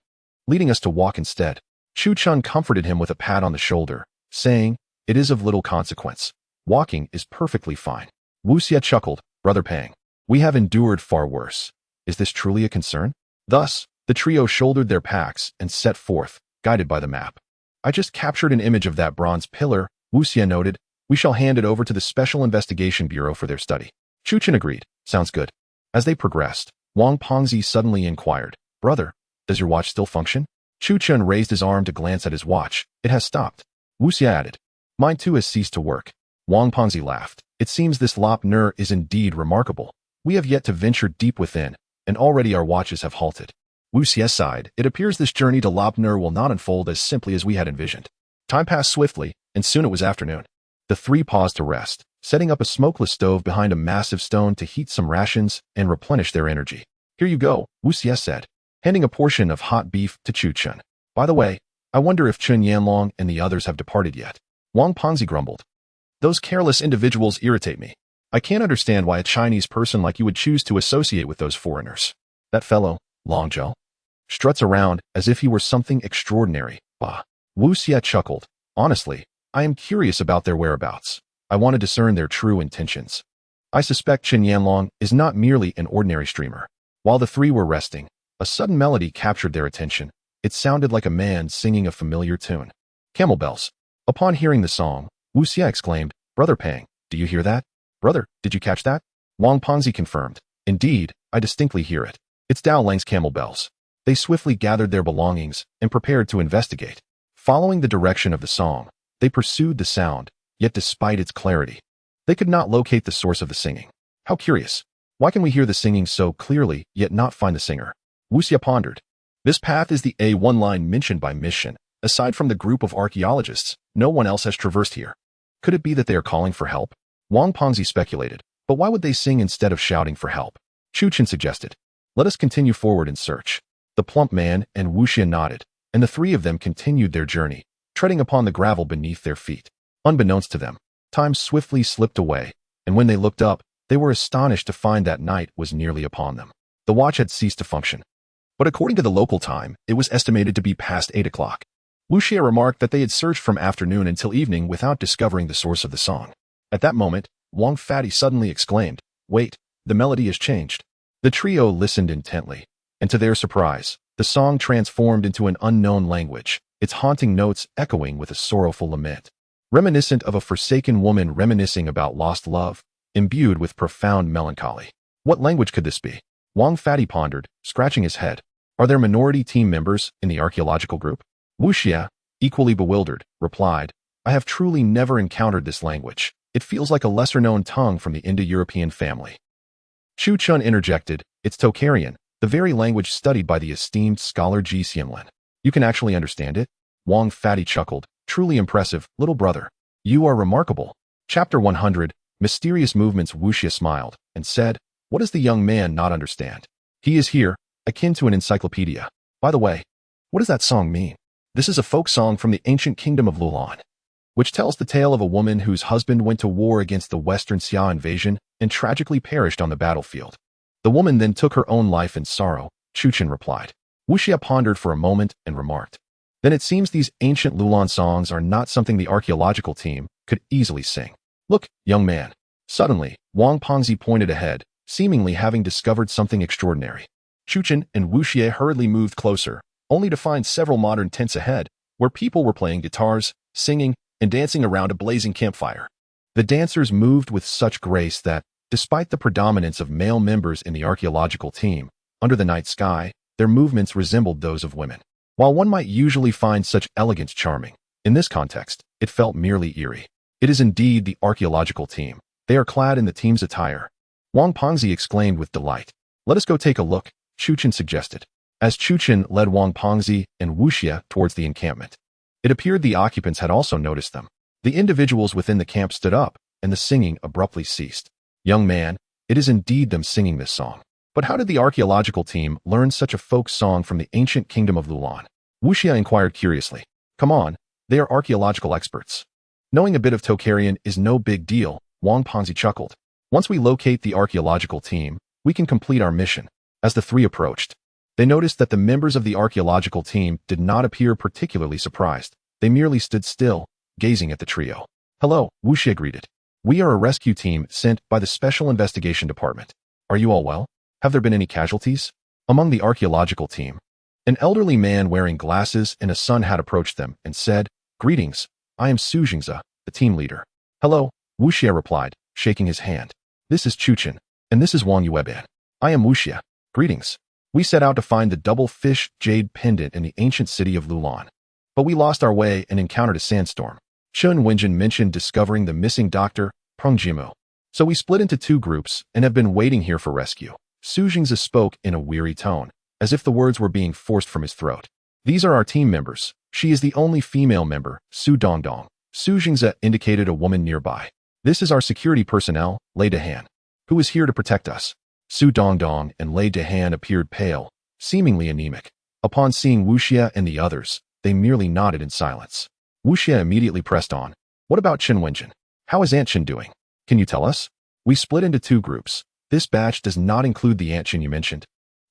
Leading us to walk instead, Chu Chun comforted him with a pat on the shoulder, saying, "It is of little consequence. Walking is perfectly fine." Wu Xie chuckled, "Brother Pang, we have endured far worse. Is this truly a concern?" Thus, the trio shouldered their packs and set forth, guided by the map. "I just captured an image of that bronze pillar," Wu Xie noted. "We shall hand it over to the Special Investigation Bureau for their study." Chu Chun agreed, "Sounds good." As they progressed, Wang Pengzi suddenly inquired, "Brother, does your watch still function?" Chu Chun raised his arm to glance at his watch. "It has stopped." Wu Xie added, "Mine too has ceased to work." Wang Pengzi laughed. "It seems this Lop Nur is indeed remarkable. We have yet to venture deep within, and already our watches have halted." Wu Xie sighed. "It appears this journey to Lop Nur will not unfold as simply as we had envisioned." Time passed swiftly, and soon it was afternoon. The three paused to rest, setting up a smokeless stove behind a massive stone to heat some rations and replenish their energy. "Here you go," Wu Xie said, handing a portion of hot beef to Chu Chun. "By the way, I wonder if Chun Yanlong and the others have departed yet." Wang Pengzi grumbled, "Those careless individuals irritate me. I can't understand why a Chinese person like you would choose to associate with those foreigners. That fellow, Long Zhou, struts around as if he were something extraordinary. Bah." Wu Xie chuckled. "Honestly, I am curious about their whereabouts. I want to discern their true intentions. I suspect Chen Yanlong is not merely an ordinary streamer." While the three were resting, a sudden melody captured their attention. It sounded like a man singing a familiar tune. Camel bells. Upon hearing the song, Wu Xie exclaimed, "Brother Pang, do you hear that?" "Brother, did you catch that?" Wang Pengzi confirmed, "Indeed, I distinctly hear it. It's Dao Lang's camel bells." They swiftly gathered their belongings and prepared to investigate. Following the direction of the song, they pursued the sound, yet despite its clarity, they could not locate the source of the singing. How curious. Why can we hear the singing so clearly, yet not find the singer? Wu Xie pondered. This path is the A1 line mentioned by Miss Shen. Aside from the group of archaeologists, no one else has traversed here. Could it be that they are calling for help? Wang Pengzi speculated, but why would they sing instead of shouting for help? Chu Chun suggested, "Let us continue forward and search." The plump man and Wu Xie nodded, and the three of them continued their journey, treading upon the gravel beneath their feet. Unbeknownst to them, time swiftly slipped away, and when they looked up, they were astonished to find that night was nearly upon them. The watch had ceased to function, but according to the local time, it was estimated to be past 8 o'clock. Wu Xie remarked that they had searched from afternoon until evening without discovering the source of the song. At that moment, Wang Fatty suddenly exclaimed, "Wait, the melody has changed." The trio listened intently, and to their surprise, the song transformed into an unknown language, its haunting notes echoing with a sorrowful lament. Reminiscent of a forsaken woman reminiscing about lost love, imbued with profound melancholy. What language could this be? Wang Fatty pondered, scratching his head. Are there minority team members in the archaeological group? Wu Xie, equally bewildered, replied, "I have truly never encountered this language. It feels like a lesser-known tongue from the Indo-European family." Chu Chun interjected, "It's Tocharian, the very language studied by the esteemed scholar Ji Xianlin. You can actually understand it?" Wang Fatty chuckled, "Truly impressive, little brother. You are remarkable." Chapter 100, Mysterious Movements. Wu Xie smiled and said, "What does the young man not understand? He is here, akin to an encyclopedia. By the way, what does that song mean?" "This is a folk song from the ancient kingdom of Lulan, which tells the tale of a woman whose husband went to war against the Western Xia invasion and tragically perished on the battlefield. The woman then took her own life in sorrow," Chu Chun replied. Wu Xie pondered for a moment and remarked, "Then it seems these ancient Lulan songs are not something the archaeological team could easily sing. Look, young man." Suddenly, Wang Pengzi pointed ahead, seemingly having discovered something extraordinary. Chu Chun and Wu Xie hurriedly moved closer, only to find several modern tents ahead, where people were playing guitars, singing, and dancing around a blazing campfire. The dancers moved with such grace that, despite the predominance of male members in the archaeological team, under the night sky, their movements resembled those of women. While one might usually find such elegance charming, in this context, it felt merely eerie. It is indeed the archaeological team. They are clad in the team's attire. Wang Pengzi exclaimed with delight. Let us go take a look, Chuchen suggested, as Chuchen led Wang Pengzi and Wu Xie towards the encampment. It appeared the occupants had also noticed them. The individuals within the camp stood up, and the singing abruptly ceased. Young man, it is indeed them singing this song. But how did the archaeological team learn such a folk song from the ancient kingdom of Lulan? Wu Xie inquired curiously. Come on, they are archaeological experts. Knowing a bit of Tocharian is no big deal, Wang Pengzi chuckled. Once we locate the archaeological team, we can complete our mission. As the three approached, they noticed that the members of the archaeological team did not appear particularly surprised. They merely stood still, gazing at the trio. Hello, Wu Xie greeted. We are a rescue team sent by the Special Investigation Department. Are you all well? Have there been any casualties? Among the archaeological team, an elderly man wearing glasses and a sun hat approached them and said, Greetings, I am Su Jingze, the team leader. Hello, Wu Xie replied, shaking his hand. This is Chuchen, and this is Wang Yueban. I am Wu Xie. Greetings. We set out to find the double fish jade pendant in the ancient city of Lulan. But we lost our way and encountered a sandstorm. Chen Wenjin mentioned discovering the missing doctor, Peng Jimu. So we split into two groups and have been waiting here for rescue. Su Jingze spoke in a weary tone, as if the words were being forced from his throat. These are our team members. She is the only female member, Su Dongdong. Su Jingze indicated a woman nearby. This is our security personnel, Lei Dehan, who is here to protect us. Su Dongdong and Lei Dehan appeared pale, seemingly anemic. Upon seeing Wu Xie and the others, they merely nodded in silence. Wu Xie immediately pressed on. What about Chen Wenjin? How is Aunt Chen doing? Can you tell us? We split into two groups. This batch does not include the Aunt Chen you mentioned.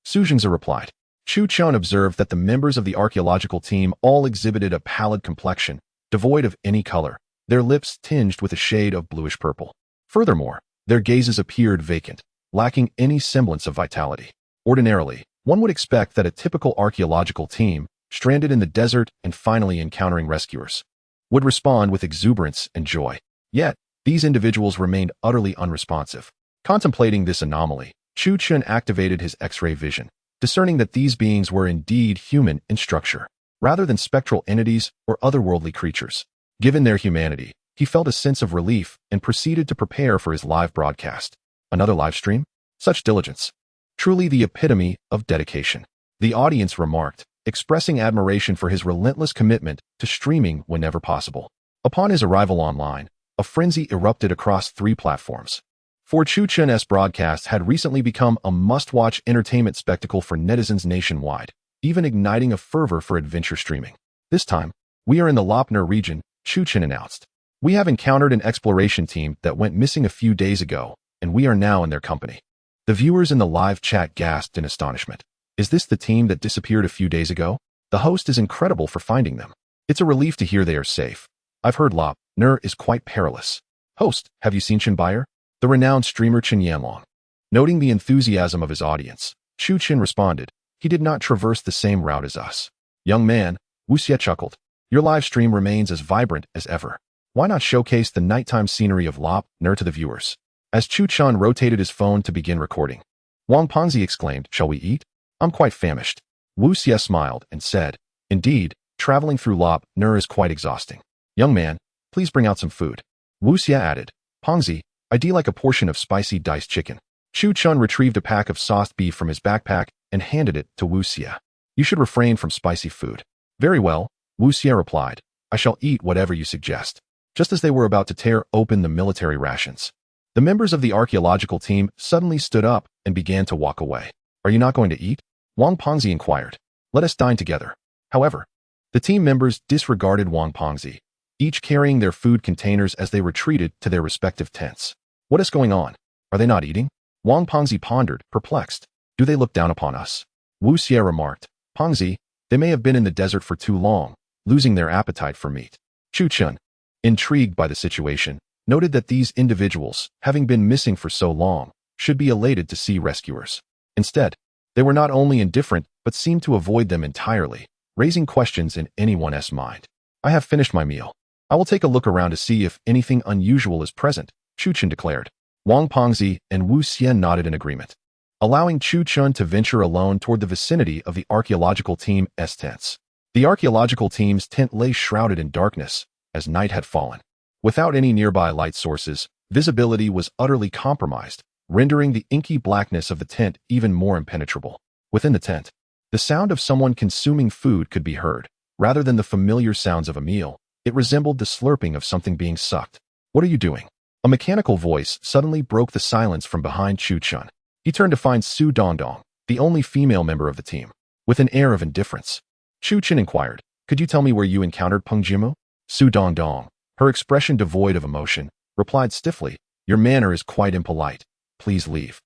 Su Jingze replied. Chu Chen observed that the members of the archaeological team all exhibited a pallid complexion, devoid of any color, their lips tinged with a shade of bluish purple. Furthermore, their gazes appeared vacant, lacking any semblance of vitality. Ordinarily, one would expect that a typical archaeological team, stranded in the desert and finally encountering rescuers, would respond with exuberance and joy. Yet, these individuals remained utterly unresponsive. Contemplating this anomaly, Chu Chen activated his X-ray vision, discerning that these beings were indeed human in structure, rather than spectral entities or otherworldly creatures. Given their humanity, he felt a sense of relief and proceeded to prepare for his live broadcast. Another live stream? Such diligence. Truly the epitome of dedication. The audience remarked, expressing admiration for his relentless commitment to streaming whenever possible. Upon his arrival online, a frenzy erupted across 3 platforms. For Chu Chen's broadcast had recently become a must-watch entertainment spectacle for netizens nationwide, even igniting a fervor for adventure streaming. This time, we are in the Lopner region, Chu Chen announced. We have encountered an exploration team that went missing a few days ago, and we are now in their company. The viewers in the live chat gasped in astonishment. Is this the team that disappeared a few days ago? The host is incredible for finding them. It's a relief to hear they are safe. I've heard Lopner is quite perilous. Host, have you seen Changbai? The renowned streamer Chen Yanlong. Noting the enthusiasm of his audience, Chu Chen responded, he did not traverse the same route as us. Young man, Wu Xie chuckled. Your live stream remains as vibrant as ever. Why not showcase the nighttime scenery of Lopner to the viewers? As Chu Chen rotated his phone to begin recording, Wang Pengzi exclaimed, shall we eat? I'm quite famished. Wu Xie smiled and said, indeed, traveling through Lopner is quite exhausting. Young man, please bring out some food. Wu Xie added, Pengzi, I'd like a portion of spicy diced chicken. Chu Chen retrieved a pack of sauced beef from his backpack and handed it to Wu Xie. You should refrain from spicy food. Very well, Wu Xie replied. I shall eat whatever you suggest. Just as they were about to tear open the military rations, the members of the archaeological team suddenly stood up and began to walk away. Are you not going to eat? Wang Pengzi inquired. Let us dine together. However, the team members disregarded Wang Pengzi, each carrying their food containers as they retreated to their respective tents. What is going on? Are they not eating? Wang Pengzi pondered, perplexed. Do they look down upon us? Wu Xie remarked. Pengzi, they may have been in the desert for too long, losing their appetite for meat. Chu Chen, intrigued by the situation, noted that these individuals, having been missing for so long, should be elated to see rescuers. Instead, they were not only indifferent but seemed to avoid them entirely, raising questions in anyone's mind. I have finished my meal. I will take a look around to see if anything unusual is present, Chu Chen declared. Wang Pengzi and Wu Xie nodded in agreement, allowing Chu Chen to venture alone toward the vicinity of the archaeological team's tents. The archaeological team's tent lay shrouded in darkness, as night had fallen. Without any nearby light sources, visibility was utterly compromised, rendering the inky blackness of the tent even more impenetrable. Within the tent, the sound of someone consuming food could be heard. Rather than the familiar sounds of a meal, it resembled the slurping of something being sucked. What are you doing? A mechanical voice suddenly broke the silence from behind Chu Chen. He turned to find Su Dongdong, the only female member of the team. With an air of indifference, Chu Chen inquired, "Could you tell me where you encountered Peng Jimu?" Su Dongdong, her expression devoid of emotion, replied stiffly, "Your manner is quite impolite. Please leave."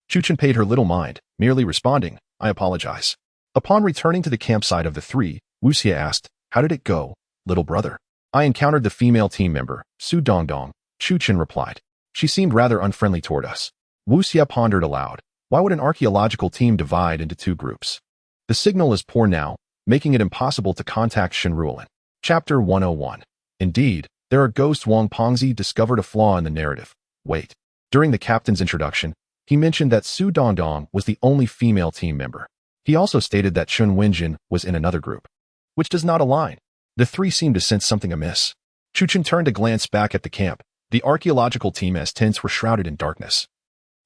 Chu Chen paid her little mind, merely responding, "I apologize." Upon returning to the campsite of the three, Wu Xie asked, "How did it go, little brother?" "I encountered the female team member, Su Dongdong," Chu Chen replied. "She seemed rather unfriendly toward us." Wu Xie pondered aloud. Why would an archaeological team divide into two groups? The signal is poor now, making it impossible to contact Shenruolin. Chapter 101. Indeed, there are ghosts. Wang Pengzi discovered a flaw in the narrative. Wait. During the captain's introduction, he mentioned that Su Dongdong was the only female team member. He also stated that Chun Wenjin was in another group, which does not align. The three seemed to sense something amiss. Chu Chen turned to glance back at the camp. The archaeological team's tents were shrouded in darkness,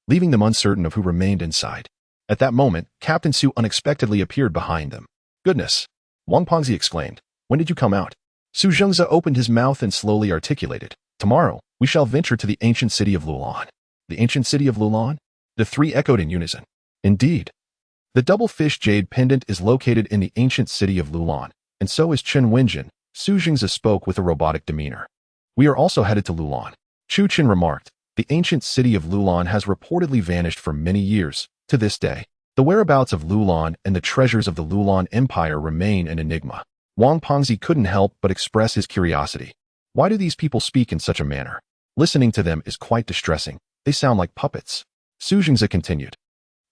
leaving them uncertain of who remained inside. At that moment, Captain Su unexpectedly appeared behind them. "Goodness!" Wang Pengzi exclaimed. "When did you come out?" Su Zhengza opened his mouth and slowly articulated, "Tomorrow, we shall venture to the ancient city of Lulan." "The ancient city of Lulan?" The three echoed in unison. "Indeed. The double-fish jade pendant is located in the ancient city of Lulan, and so is Chen Wenjin." Su Zhengza spoke with a robotic demeanor. "We are also headed to Lulan." Chu Chen remarked, "The ancient city of Lulan has reportedly vanished for many years. To this day, the whereabouts of Lulan and the treasures of the Lulan Empire remain an enigma." Wang Pengzi couldn't help but express his curiosity. Why do these people speak in such a manner? Listening to them is quite distressing. They sound like puppets. Su Zhengza continued,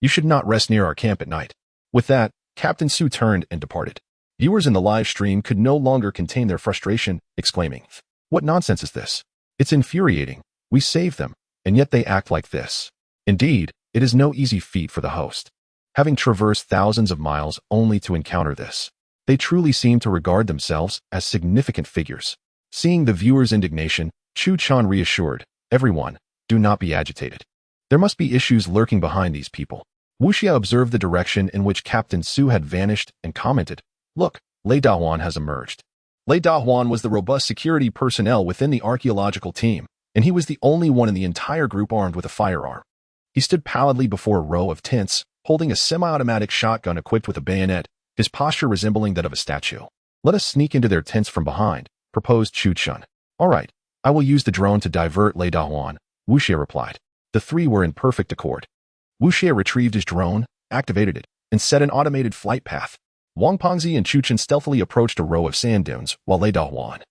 "You should not rest near our camp at night." With that, Captain Su turned and departed. Viewers in the live stream could no longer contain their frustration, exclaiming, "What nonsense is this? It's infuriating. We saved them, and yet they act like this." Indeed, it is no easy feat for the host, having traversed thousands of miles only to encounter this. They truly seem to regard themselves as significant figures. Seeing the viewers' indignation, Chu Chen reassured, "Everyone, do not be agitated. There must be issues lurking behind these people." Wu Xie observed the direction in which Captain Su had vanished and commented, "Look, Lei Dahuan has emerged." Lei Dahuan was the robust security personnel within the archaeological team, and he was the only one in the entire group armed with a firearm. He stood pallidly before a row of tents, holding a semi-automatic shotgun equipped with a bayonet, his posture resembling that of a statue. "Let us sneak into their tents from behind," proposed Chu Chen. "All right, I will use the drone to divert Lei Dahuan," Wu Xie replied. The three were in perfect accord. Wu Xie retrieved his drone, activated it, and set an automated flight path. Wang Pengzi and Chu Chen stealthily approached a row of sand dunes, while Lei Dahuan,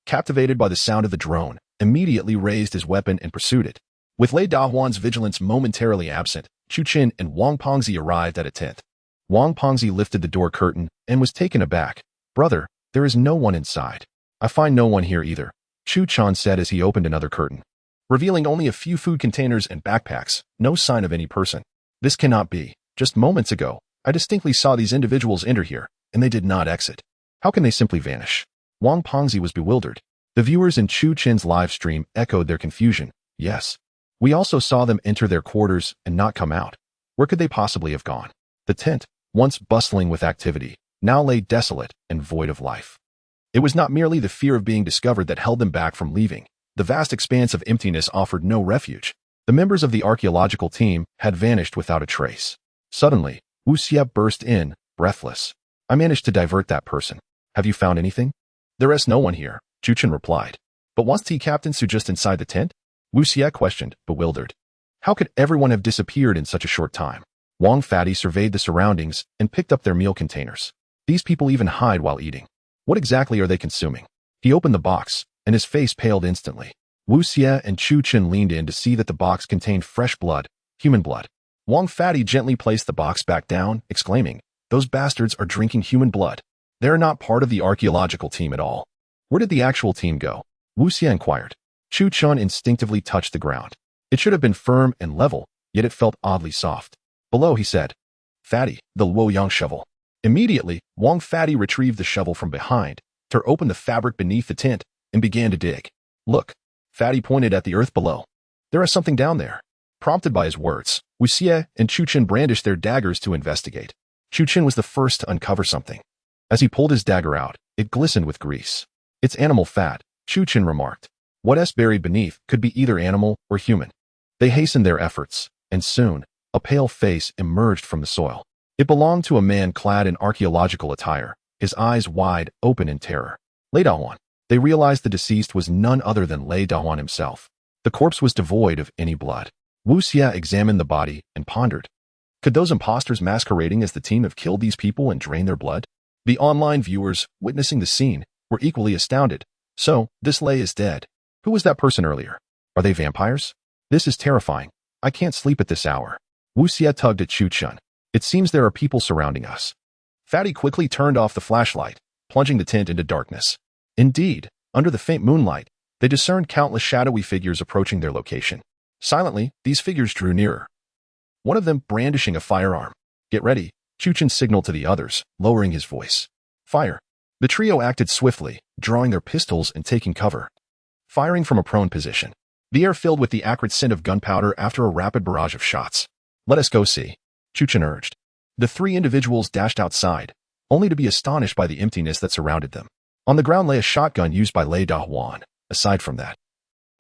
captivated by the sound of the drone, immediately raised his weapon and pursued it. With Lei Dahuan's vigilance momentarily absent, Chu Chen and Wang Pengzi arrived at a tent. Wang Pengzi lifted the door curtain and was taken aback. "Brother, there is no one inside." "I find no one here either," Chu Chen said as he opened another curtain, revealing only a few food containers and backpacks, no sign of any person. "This cannot be. Just moments ago, I distinctly saw these individuals enter here, and they did not exit. How can they simply vanish?" Wang Pengzi was bewildered. The viewers in Chu Chen's live stream echoed their confusion. "Yes. We also saw them enter their quarters and not come out. Where could they possibly have gone?" The tent, once bustling with activity, now lay desolate and void of life. It was not merely the fear of being discovered that held them back from leaving. The vast expanse of emptiness offered no refuge. The members of the archaeological team had vanished without a trace. Suddenly, Wu Xie burst in, breathless. "I managed to divert that person. Have you found anything?" "There is no one here," Chu Chen replied. "But was the Captain Su just inside the tent?" Wu Xie questioned, bewildered. How could everyone have disappeared in such a short time? Wang Fatty surveyed the surroundings and picked up their meal containers. These people even hide while eating. What exactly are they consuming? He opened the box, and his face paled instantly. Wu Xie and Chu Chen leaned in to see that the box contained fresh blood, human blood. Wang Fatty gently placed the box back down, exclaiming, "Those bastards are drinking human blood." They're not part of the archaeological team at all. Where did the actual team go? Wu Xie inquired. Chu Chun instinctively touched the ground. It should have been firm and level, yet it felt oddly soft. Below, he said, Fatty, the Luoyang shovel. Immediately, Wang Fatty retrieved the shovel from behind, tore open the fabric beneath the tent, and began to dig. Look, Fatty pointed at the earth below. There is something down there. Prompted by his words, Wu Xie and Chu Chin brandished their daggers to investigate. Chu Chin was the first to uncover something. As he pulled his dagger out, it glistened with grease. It's animal fat, Chu Chin remarked. What's buried beneath could be either animal or human. They hastened their efforts, and soon, a pale face emerged from the soil. It belonged to a man clad in archaeological attire, his eyes wide open in terror. Lei Dahuan. They realized the deceased was none other than Lei Dahuan himself. The corpse was devoid of any blood. Wu Xie examined the body and pondered. Could those imposters masquerading as the team have killed these people and drained their blood? The online viewers, witnessing the scene, were equally astounded. So, this Lei is dead. Who was that person earlier? Are they vampires? This is terrifying. I can't sleep at this hour. Wu Xie tugged at Chu Chun. It seems there are people surrounding us. Fatty quickly turned off the flashlight, plunging the tent into darkness. Indeed, under the faint moonlight, they discerned countless shadowy figures approaching their location. Silently, these figures drew nearer. One of them brandishing a firearm. Get ready, Chu Chun signaled to the others, lowering his voice. Fire. The trio acted swiftly, drawing their pistols and taking cover. Firing from a prone position. The air filled with the acrid scent of gunpowder after a rapid barrage of shots. Let us go see, Chu Chun urged. The three individuals dashed outside, only to be astonished by the emptiness that surrounded them. On the ground lay a shotgun used by Lei Dahuan. Aside from that,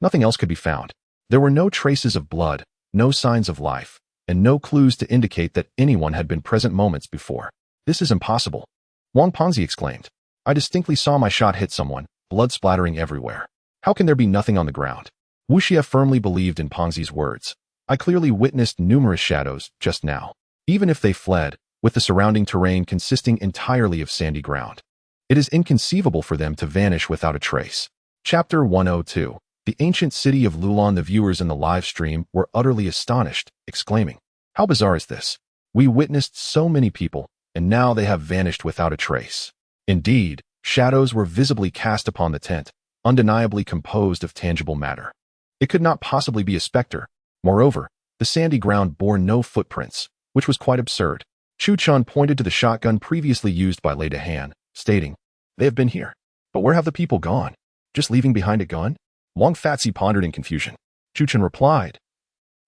nothing else could be found. There were no traces of blood, no signs of life, and no clues to indicate that anyone had been present moments before. This is impossible, Wang Pengzi exclaimed. I distinctly saw my shot hit someone, blood splattering everywhere. How can there be nothing on the ground? Wu Xie firmly believed in Pengzi's words. I clearly witnessed numerous shadows just now, even if they fled, with the surrounding terrain consisting entirely of sandy ground. It is inconceivable for them to vanish without a trace. Chapter 102. The ancient city of Lulan. The viewers in the live stream were utterly astonished, exclaiming, How bizarre is this? We witnessed so many people, and now they have vanished without a trace. Indeed, shadows were visibly cast upon the tent, undeniably composed of tangible matter. It could not possibly be a specter. Moreover, the sandy ground bore no footprints, which was quite absurd. Chu Chun pointed to the shotgun previously used by Lei Dahuan, stating, They have been here. But where have the people gone? Just leaving behind a gun? Wang Fatsi pondered in confusion. Chu Chun replied,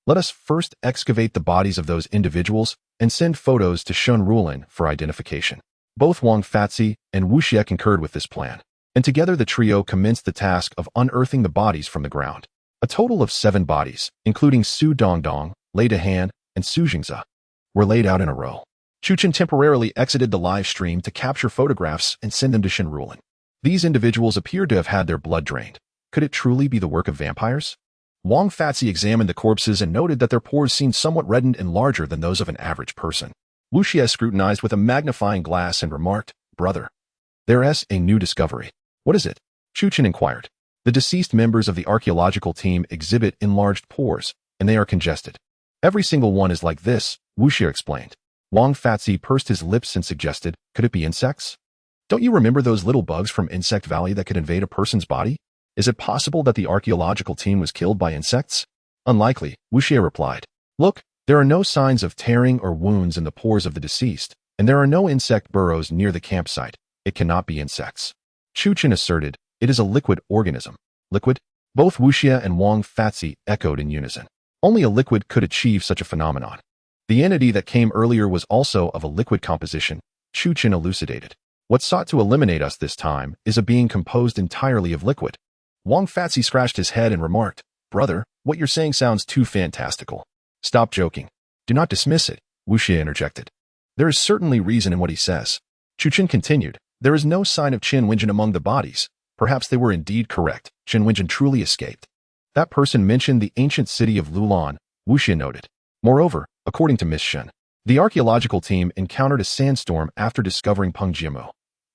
Let us first excavate the bodies of those individuals and send photos to Shennongjia for identification. Both Wang Fatsi and Wu Xie concurred with this plan, and together the trio commenced the task of unearthing the bodies from the ground. A total of 7 bodies, including Su Dongdong, Lei Dahuan, and Su Jingzi, were laid out in a row. Chu Chun temporarily exited the live stream to capture photographs and send them to Shennongjia. These individuals appeared to have had their blood drained. Could it truly be the work of vampires? Wang Fatsi examined the corpses and noted that their pores seemed somewhat reddened and larger than those of an average person. Wu Xie scrutinized with a magnifying glass and remarked, Brother, there's a new discovery. What is it? Chu Chun inquired. The deceased members of the archaeological team exhibit enlarged pores, and they are congested. Every single one is like this, Wu Xie explained. Wang Fatsi pursed his lips and suggested, Could it be insects? Don't you remember those little bugs from Insect Valley that could invade a person's body? Is it possible that the archaeological team was killed by insects? Unlikely, Wu Xie replied. Look, there are no signs of tearing or wounds in the pores of the deceased, and there are no insect burrows near the campsite. It cannot be insects. Chu Chun asserted, It is a liquid organism. Liquid? Both Wu Xie and Wang Fatsi echoed in unison. Only a liquid could achieve such a phenomenon. The entity that came earlier was also of a liquid composition, Chu Chun elucidated. What sought to eliminate us this time is a being composed entirely of liquid. Wang Fatsi scratched his head and remarked, Brother, what you're saying sounds too fantastical. Stop joking. Do not dismiss it, Wu Xie interjected. There is certainly reason in what he says. Chu Chun continued, There is no sign of Qin Wenjin among the bodies. Perhaps they were indeed correct. Qin Wenjin truly escaped. That person mentioned the ancient city of Lulan, Wu Xie noted. Moreover, according to Miss Shen, the archaeological team encountered a sandstorm after discovering Pengjiamu.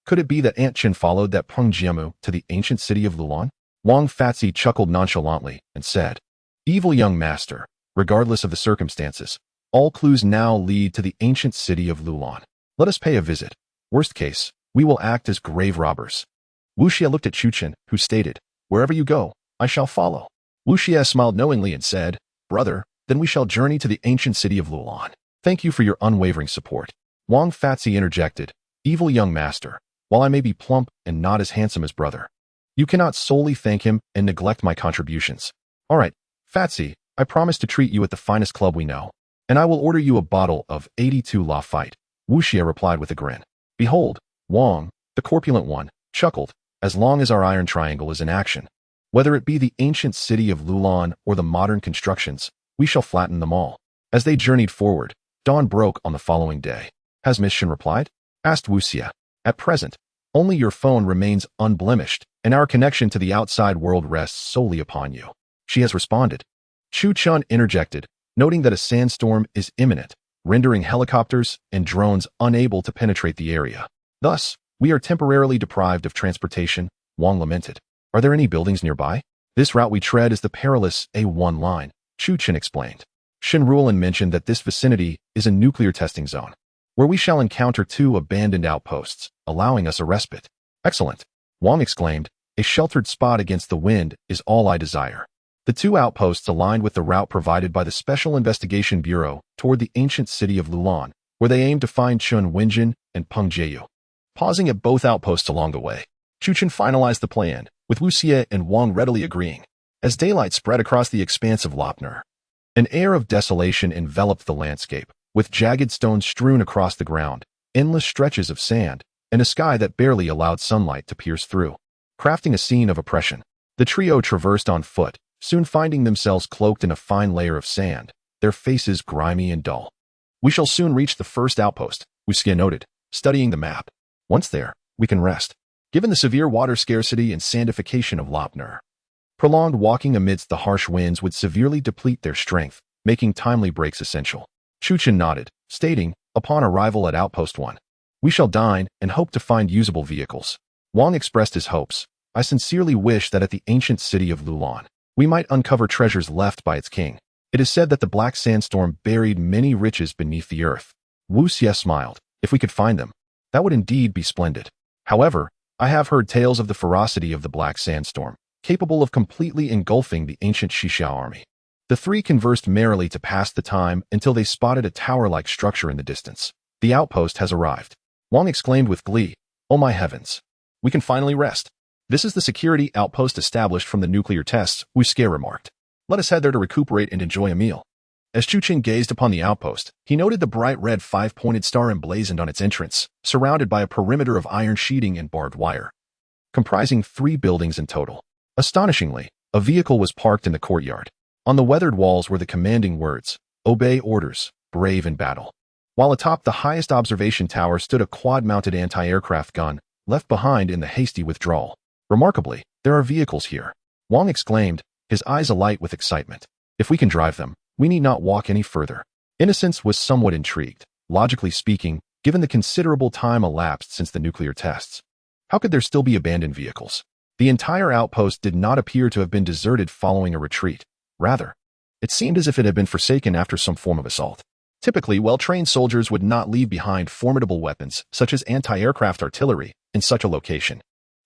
Could it be that Aunt Qin followed that Pengjiamu to the ancient city of Lulan? Wang Fatsi chuckled nonchalantly and said, Evil young master, regardless of the circumstances, all clues now lead to the ancient city of Lulan. Let us pay a visit. Worst case, We will act as grave robbers. Wu Xie looked at Chuchen, who stated, "Wherever you go, I shall follow." Wu Xie smiled knowingly and said, "Brother, then we shall journey to the ancient city of Lulan. Thank you for your unwavering support." Wang Fatsi interjected, "Evil young master, while I may be plump and not as handsome as brother, you cannot solely thank him and neglect my contributions. All right, Fatsi, I promise to treat you at the finest club we know, and I will order you a bottle of 82 La Fight." Wu Xie replied with a grin. "Behold," Wang, the corpulent one, chuckled, "as long as our iron triangle is in action, whether it be the ancient city of Lulan or the modern constructions, we shall flatten them all." As they journeyed forward, dawn broke on the following day. "Has Miss Shen replied?" asked Wu Xie. "At present, only your phone remains unblemished, and our connection to the outside world rests solely upon you. She has responded." Chu Chun interjected, noting that a sandstorm is imminent, rendering helicopters and drones unable to penetrate the area. "Thus, we are temporarily deprived of transportation," Wang lamented. "Are there any buildings nearby?" "This route we tread is the perilous A1 line," Chu Chen explained. Shen Ruolin mentioned that this vicinity is a nuclear testing zone, where we shall encounter 2 abandoned outposts, allowing us a respite. "Excellent," Wang exclaimed. "A sheltered spot against the wind is all I desire." The 2 outposts aligned with the route provided by the Special Investigation Bureau toward the ancient city of Lulan, where they aimed to find Chun Wenjin and Peng Jieyu. Pausing at both outposts along the way, Chu Chen finalized the plan, with Wu Xie and Wang readily agreeing. As daylight spread across the expanse of Lopner, an air of desolation enveloped the landscape, with jagged stones strewn across the ground, endless stretches of sand, and a sky that barely allowed sunlight to pierce through, crafting a scene of oppression. The trio traversed on foot, soon finding themselves cloaked in a fine layer of sand, their faces grimy and dull. "We shall soon reach the first outpost," Wu Xie noted, studying the map. "Once there, we can rest." Given the severe water scarcity and sandification of Lopner, prolonged walking amidst the harsh winds would severely deplete their strength, making timely breaks essential. Chu Chen nodded, stating, upon arrival at Outpost 1, "We shall dine and hope to find usable vehicles." Wang expressed his hopes. "I sincerely wish that at the ancient city of Lulan, we might uncover treasures left by its king. It is said that the black sandstorm buried many riches beneath the earth." Wu Xie smiled. "If we could find them, that would indeed be splendid. However, I have heard tales of the ferocity of the black sandstorm, capable of completely engulfing the ancient Xixiao army." The 3 conversed merrily to pass the time until they spotted a tower-like structure in the distance. "The outpost has arrived," Wang exclaimed with glee. "Oh my heavens! We can finally rest." "This is the security outpost established from the nuclear tests," Wu Xie remarked. "Let us head there to recuperate and enjoy a meal." As Chu Chen gazed upon the outpost, he noted the bright red 5-pointed star emblazoned on its entrance, surrounded by a perimeter of iron sheeting and barbed wire, comprising 3 buildings in total. Astonishingly, a vehicle was parked in the courtyard. On the weathered walls were the commanding words, "Obey orders, brave in battle." While atop the highest observation tower stood a quad-mounted anti-aircraft gun, left behind in the hasty withdrawal. "Remarkably, there are vehicles here," Wang exclaimed, his eyes alight with excitement. "If we can drive them, we need not walk any further." Innocence was somewhat intrigued. Logically speaking, given the considerable time elapsed since the nuclear tests, how could there still be abandoned vehicles? The entire outpost did not appear to have been deserted following a retreat. Rather, it seemed as if it had been forsaken after some form of assault. Typically, well-trained soldiers would not leave behind formidable weapons, such as anti-aircraft artillery, in such a location.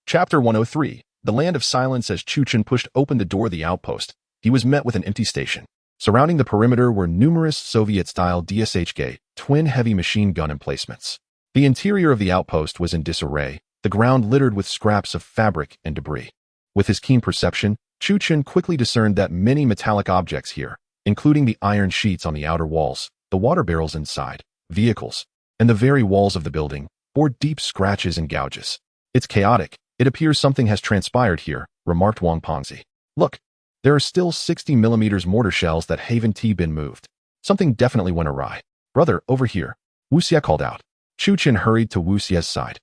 Chapter 103, The Land of Silence. As Chu Chen pushed open the door of the outpost, he was met with an empty station. Surrounding the perimeter were numerous Soviet-style DSHK, twin heavy machine gun emplacements. The interior of the outpost was in disarray, the ground littered with scraps of fabric and debris. With his keen perception, Chu Chen quickly discerned that many metallic objects here, including the iron sheets on the outer walls, the water barrels inside, vehicles, and the very walls of the building, bore deep scratches and gouges. "It's chaotic. It appears something has transpired here," remarked Wang Pengzi. "Look, there are still 60mm mortar shells that haven't been moved. Something definitely went awry." "Brother, over here," Wu Xie called out. Chu Chen hurried to Wu Xie's side,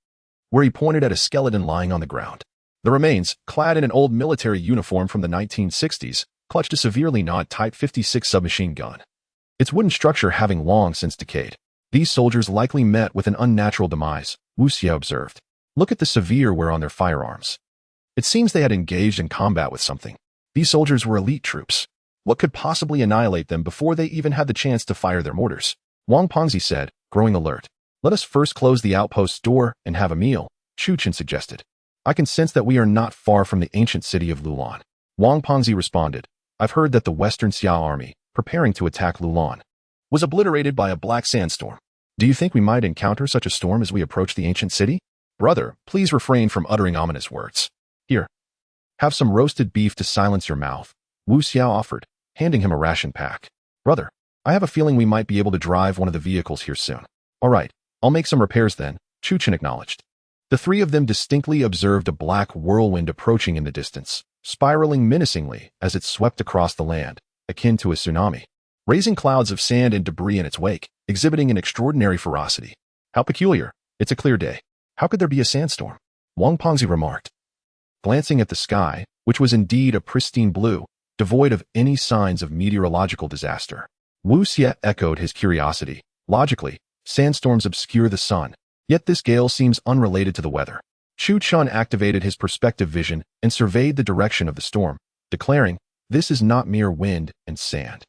where he pointed at a skeleton lying on the ground. The remains, clad in an old military uniform from the 1960s, clutched a severely gnawed Type 56 submachine gun, its wooden structure having long since decayed. "These soldiers likely met with an unnatural demise," Wu Xie observed. "Look at the severe wear on their firearms. It seems they had engaged in combat with something. These soldiers were elite troops. What could possibly annihilate them before they even had the chance to fire their mortars?" Wang Pengzi said, growing alert. "Let us first close the outpost's door and have a meal," Chu-Chen suggested. I can sense that we are not far from the ancient city of Lulan. Wang Pengzi responded. I've heard that the Western Xia army, preparing to attack Lulan, was obliterated by a black sandstorm. Do you think we might encounter such a storm as we approach the ancient city? Brother, please refrain from uttering ominous words. Here, have some roasted beef to silence your mouth, Wu Xie offered, handing him a ration pack. Brother, I have a feeling we might be able to drive one of the vehicles here soon. All right, I'll make some repairs then, Chu-Chen acknowledged. The three of them distinctly observed a black whirlwind approaching in the distance, spiraling menacingly as it swept across the land, akin to a tsunami, raising clouds of sand and debris in its wake, exhibiting an extraordinary ferocity. How peculiar. It's a clear day. How could there be a sandstorm? Wang Pengzi remarked. Glancing at the sky, which was indeed a pristine blue, devoid of any signs of meteorological disaster, Wu Xie echoed his curiosity. Logically, sandstorms obscure the sun, yet this gale seems unrelated to the weather. Chu-Chen activated his perspective vision and surveyed the direction of the storm, declaring, this is not mere wind and sand.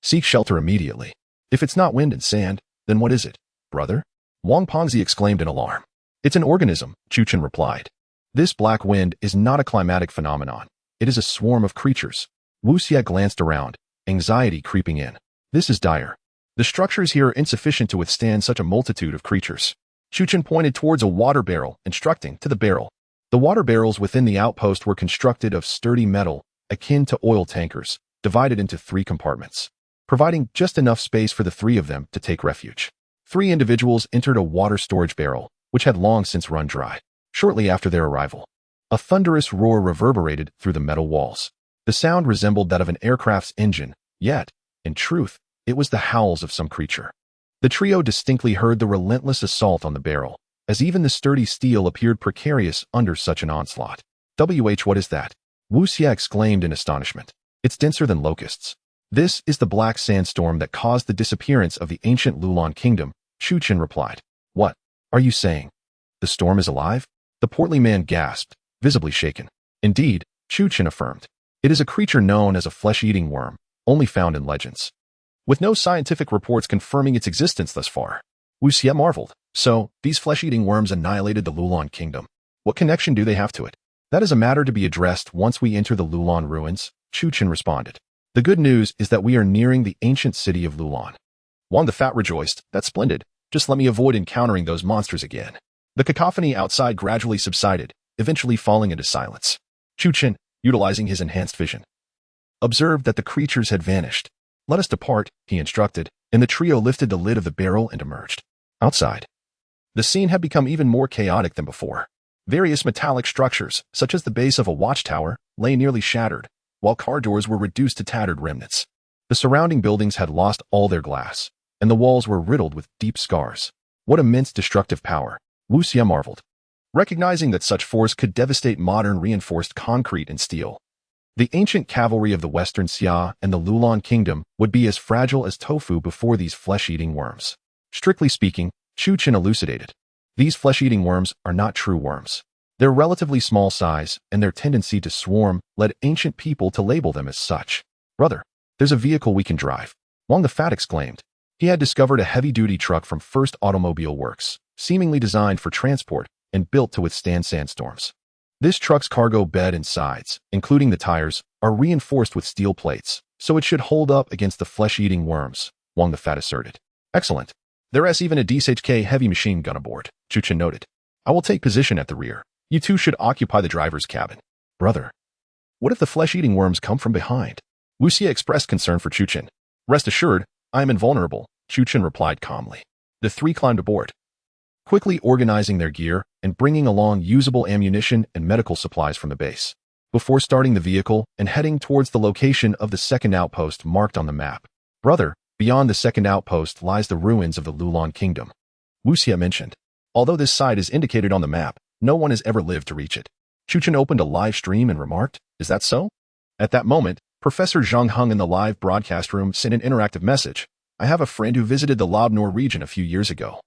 Seek shelter immediately. If it's not wind and sand, then what is it, brother? Wang Pengzi exclaimed in alarm. It's an organism, Chu-Chen replied. This black wind is not a climatic phenomenon. It is a swarm of creatures. Wu Xie glanced around, anxiety creeping in. This is dire. The structures here are insufficient to withstand such a multitude of creatures. Chu-Chen pointed towards a water barrel, instructing to the barrel. The water barrels within the outpost were constructed of sturdy metal, akin to oil tankers, divided into 3 compartments, providing just enough space for the 3 of them to take refuge. 3 individuals entered a water storage barrel, which had long since run dry. Shortly after their arrival, a thunderous roar reverberated through the metal walls. The sound resembled that of an aircraft's engine, yet, in truth, it was the howls of some creature. The trio distinctly heard the relentless assault on the barrel, as even the sturdy steel appeared precarious under such an onslaught. What is that? Wu Xie exclaimed in astonishment. It's denser than locusts. This is the black sandstorm that caused the disappearance of the ancient Lulan kingdom, Chu-Chen replied. What are you saying? The storm is alive? The portly man gasped, visibly shaken. Indeed, Chu-Chen affirmed. It is a creature known as a flesh-eating worm, only found in legends, with no scientific reports confirming its existence thus far. Wu Xie marveled. So, these flesh-eating worms annihilated the Lulan kingdom. What connection do they have to it? That is a matter to be addressed once we enter the Lulan ruins, Chu-Chen responded. The good news is that we are nearing the ancient city of Lulan. Wang the Fat rejoiced. That's splendid. Just let me avoid encountering those monsters again. The cacophony outside gradually subsided, eventually falling into silence. Chu-Chen, utilizing his enhanced vision, observed that the creatures had vanished. Let us depart, he instructed, and the trio lifted the lid of the barrel and emerged. Outside, the scene had become even more chaotic than before. Various metallic structures, such as the base of a watchtower, lay nearly shattered, while car doors were reduced to tattered remnants. The surrounding buildings had lost all their glass, and the walls were riddled with deep scars. What immense destructive power, Wu Xie marveled, recognizing that such force could devastate modern reinforced concrete and steel. The ancient cavalry of the Western Xia and the Lulan kingdom would be as fragile as tofu before these flesh-eating worms. Strictly speaking, Chu-Chen elucidated, these flesh-eating worms are not true worms. Their relatively small size and their tendency to swarm led ancient people to label them as such. Brother, there's a vehicle we can drive, Wang the Fat exclaimed. He had discovered a heavy-duty truck from First Automobile Works, seemingly designed for transport and built to withstand sandstorms. This truck's cargo bed and sides, including the tires, are reinforced with steel plates, so it should hold up against the flesh-eating worms, Wang the Fat asserted. Excellent. There is even a DSHK heavy machine gun aboard, Chu-Chen noted. I will take position at the rear. You two should occupy the driver's cabin. Brother, what if the flesh-eating worms come from behind? Wu Xie expressed concern for Chu-Chen. Rest assured, I am invulnerable, Chu-Chen replied calmly. The 3 climbed aboard, quickly organizing their gear and bringing along usable ammunition and medical supplies from the base, before starting the vehicle and heading towards the location of the second outpost marked on the map. Brother, beyond the second outpost lies the ruins of the Lulan kingdom, Wu Xie mentioned. Although this site is indicated on the map, no one has ever lived to reach it. Chu-Chen opened a live stream and remarked, is that so? At that moment, Professor Zhang Huang in the live broadcast room sent an interactive message. I have a friend who visited the Lobnor region a few years ago,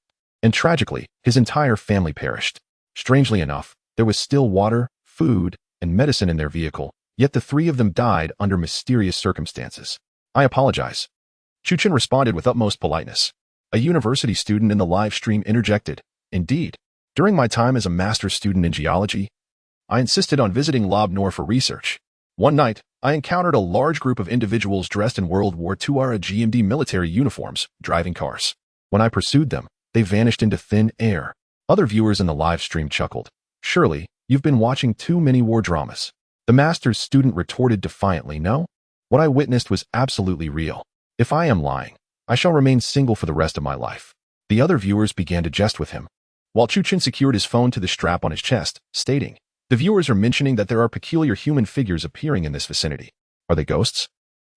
and tragically, his entire family perished. Strangely enough, there was still water, food, and medicine in their vehicle, yet the 3 of them died under mysterious circumstances. I apologize. Chu-Chen responded with utmost politeness. A university student in the live stream interjected. Indeed. During my time as a master's student in geology, I insisted on visiting Lob Nor for research. One night, I encountered a large group of individuals dressed in World War II-era GMD military uniforms, driving cars. When I pursued them, they vanished into thin air. Other viewers in the live stream chuckled. Surely, you've been watching too many war dramas. The master's student retorted defiantly, no? What I witnessed was absolutely real. If I am lying, I shall remain single for the rest of my life. The other viewers began to jest with him, while Chuchen secured his phone to the strap on his chest, stating, "The viewers are mentioning that there are peculiar human figures appearing in this vicinity. Are they ghosts?"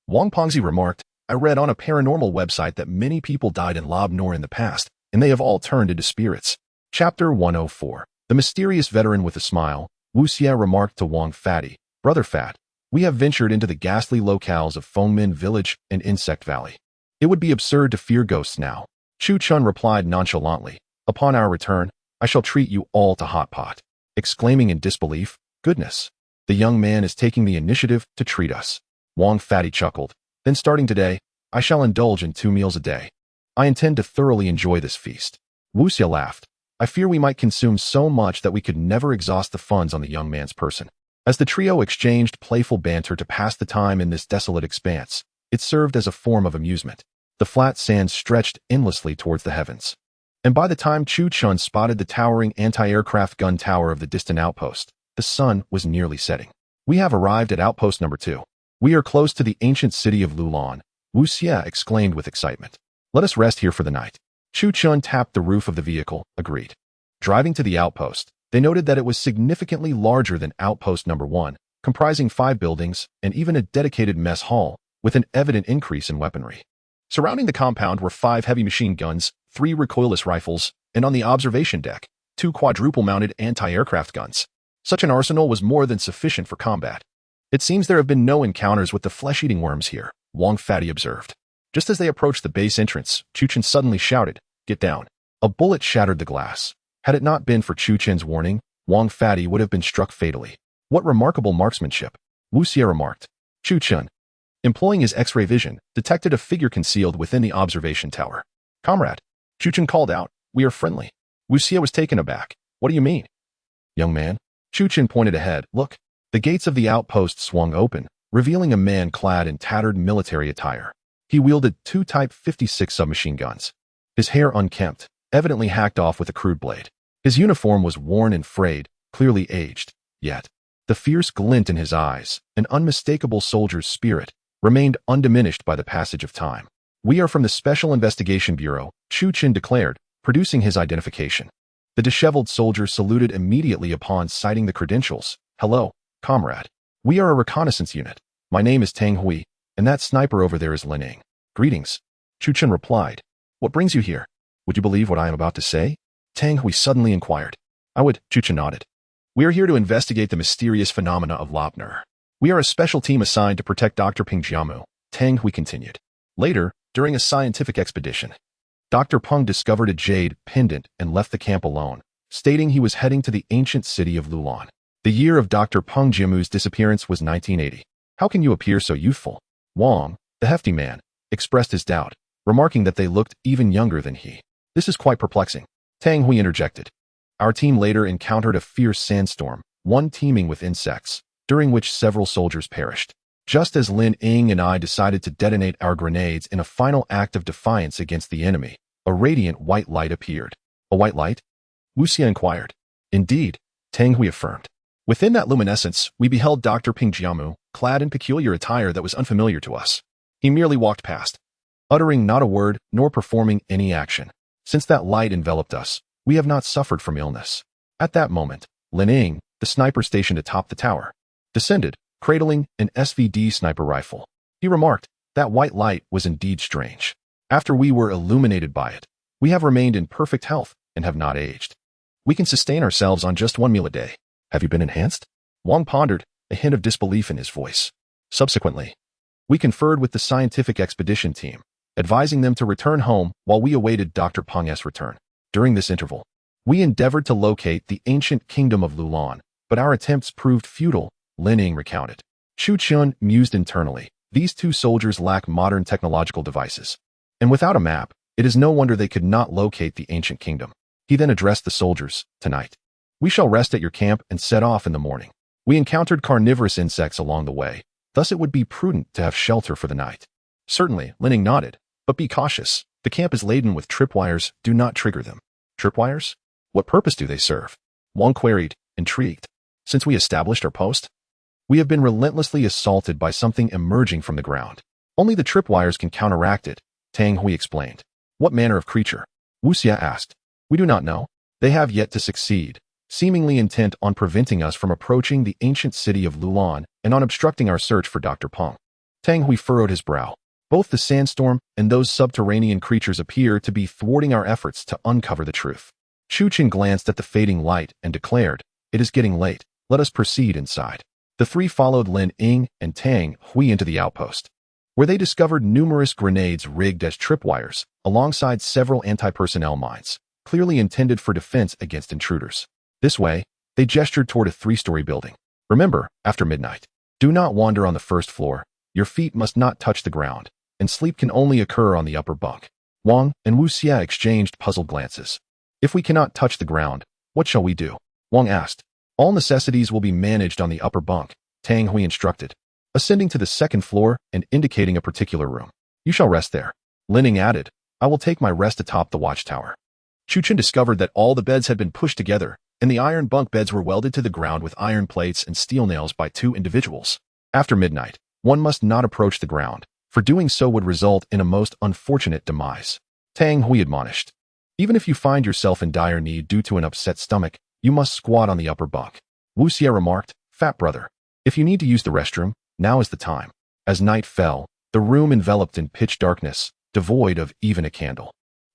Wang Pengzi remarked, "I read on a paranormal website that many people died in Lob Nor in the past, and they have all turned into spirits." Chapter 104. The mysterious veteran with a smile, Wu Xie remarked to Wang Fatty, "Brother Fat, we have ventured into the ghastly locales of Fengmen Village and Insect Valley. It would be absurd to fear ghosts now." Chu Chun replied nonchalantly, "Upon our return, I shall treat you all to hot pot." Exclaiming in disbelief, "Goodness, the young man is taking the initiative to treat us." Wang Fatty chuckled, "Then starting today, I shall indulge in 2 meals a day. I intend to thoroughly enjoy this feast." Wu Xie laughed, "I fear we might consume so much that we could never exhaust the funds on the young man's person." As the trio exchanged playful banter to pass the time in this desolate expanse, it served as a form of amusement. The flat sand stretched endlessly towards the heavens. And by the time Chu Chun spotted the towering anti-aircraft gun tower of the distant outpost, the sun was nearly setting. "We have arrived at outpost number 2. We are close to the ancient city of Lulan," Wu Xie exclaimed with excitement. "Let us rest here for the night." Chu Chun tapped the roof of the vehicle, agreed. Driving to the outpost, they noted that it was significantly larger than outpost number 1, comprising 5 buildings and even a dedicated mess hall, with an evident increase in weaponry. Surrounding the compound were 5 heavy machine guns, 3 recoilless rifles, and on the observation deck, 2 quadruple-mounted anti-aircraft guns. Such an arsenal was more than sufficient for combat. "It seems there have been no encounters with the flesh-eating worms here," Wang Fatty observed. Just as they approached the base entrance, Chuchen suddenly shouted, "Get down." A bullet shattered the glass. Had it not been for Chuchen's warning, Wang Fatty would have been struck fatally. "What remarkable marksmanship," Wu Xie remarked. Chuchen, employing his X-ray vision, detected a figure concealed within the observation tower. "Comrade," Chuchen called out, "we are friendly." Wu Xie was taken aback. "What do you mean?" "Young man." Chuchen pointed ahead. "Look." The gates of the outpost swung open, revealing a man clad in tattered military attire. He wielded 2 Type 56 submachine guns. His hair unkempt, evidently hacked off with a crude blade. His uniform was worn and frayed, clearly aged. Yet, the fierce glint in his eyes, an unmistakable soldier's spirit, remained undiminished by the passage of time. "We are from the Special Investigation Bureau," Chu Chin declared, producing his identification. The disheveled soldier saluted immediately upon citing the credentials. "Hello, comrade. We are a reconnaissance unit. My name is Tang Hui, and that sniper over there is Lin Ning." "Greetings," Chu Chin replied. "What brings you here? Would you believe what I am about to say?" Tang Hui suddenly inquired. "I would," Chu Chin nodded. "We are here to investigate the mysterious phenomena of Lob Nor. We are a special team assigned to protect Dr. Peng Jiamu," Tang Hui continued. Later, during a scientific expedition, Dr. Peng discovered a jade pendant and left the camp alone, stating he was heading to the ancient city of Lulan. The year of Dr. Peng Jiamu's disappearance was 1980. "How can you appear so youthful?" Wang, the hefty man, expressed his doubt, remarking that they looked even younger than he. "This is quite perplexing," Tang Hui interjected. "Our team later encountered a fierce sandstorm, one teeming with insects, during which several soldiers perished. Just as Lin Ning and I decided to detonate our grenades in a final act of defiance against the enemy, a radiant white light appeared." "A white light?" Wu Xie inquired. "Indeed," Tang Hui affirmed. "Within that luminescence, we beheld Dr. Peng Jiamu, clad in peculiar attire that was unfamiliar to us. He merely walked past, uttering not a word nor performing any action. Since that light enveloped us, we have not suffered from illness." At that moment, Lin Ning, the sniper stationed atop the tower, descended, cradling an SVD sniper rifle. He remarked, "That white light was indeed strange. After we were illuminated by it, we have remained in perfect health and have not aged. We can sustain ourselves on just 1 meal a day. Have you been enhanced?" Wang pondered, a hint of disbelief in his voice. Subsequently, we conferred with the scientific expedition team, advising them to return home while we awaited Dr. Peng's return. During this interval, we endeavored to locate the ancient kingdom of Lulan, but our attempts proved futile, Lin Ning recounted. Chu Chun mused internally. These 2 soldiers lack modern technological devices. And without a map, it is no wonder they could not locate the ancient kingdom. He then addressed the soldiers. Tonight, we shall rest at your camp and set off in the morning. We encountered carnivorous insects along the way, thus it would be prudent to have shelter for the night. Certainly, Linning nodded, but be cautious. The camp is laden with tripwires, do not trigger them. Tripwires? What purpose do they serve? Wang queried, intrigued. Since we established our post, we have been relentlessly assaulted by something emerging from the ground. Only the tripwires can counteract it, Tang Hui explained. What manner of creature? Wu Xie asked. We do not know. They have yet to succeed, seemingly intent on preventing us from approaching the ancient city of Lulan and on obstructing our search for Dr. Peng. Tang Hui furrowed his brow. Both the sandstorm and those subterranean creatures appear to be thwarting our efforts to uncover the truth. Chu Chen glanced at the fading light and declared, It is getting late. Let us proceed inside. The three followed Lin Ying and Tang Hui into the outpost, where they discovered numerous grenades rigged as tripwires, alongside several anti-personnel mines, clearly intended for defense against intruders. This way, they gestured toward a 3-story building. Remember, after midnight, do not wander on the first floor. Your feet must not touch the ground, and sleep can only occur on the upper bunk. Wang and Wu Xie exchanged puzzled glances. If we cannot touch the ground, what shall we do? Wang asked. All necessities will be managed on the upper bunk, Tang Hui instructed, ascending to the second floor and indicating a particular room. You shall rest there. Linning added, I will take my rest atop the watchtower. Chu Chen discovered that all the beds had been pushed together, and the iron bunk beds were welded to the ground with iron plates and steel nails by 2 individuals. After midnight, one must not approach the ground, for doing so would result in a most unfortunate demise. Tang Hui admonished. Even if you find yourself in dire need due to an upset stomach, you must squat on the upper bunk. Wu Xie remarked, Fat brother, if you need to use the restroom, now is the time. As night fell, the room enveloped in pitch darkness, devoid of even a candle.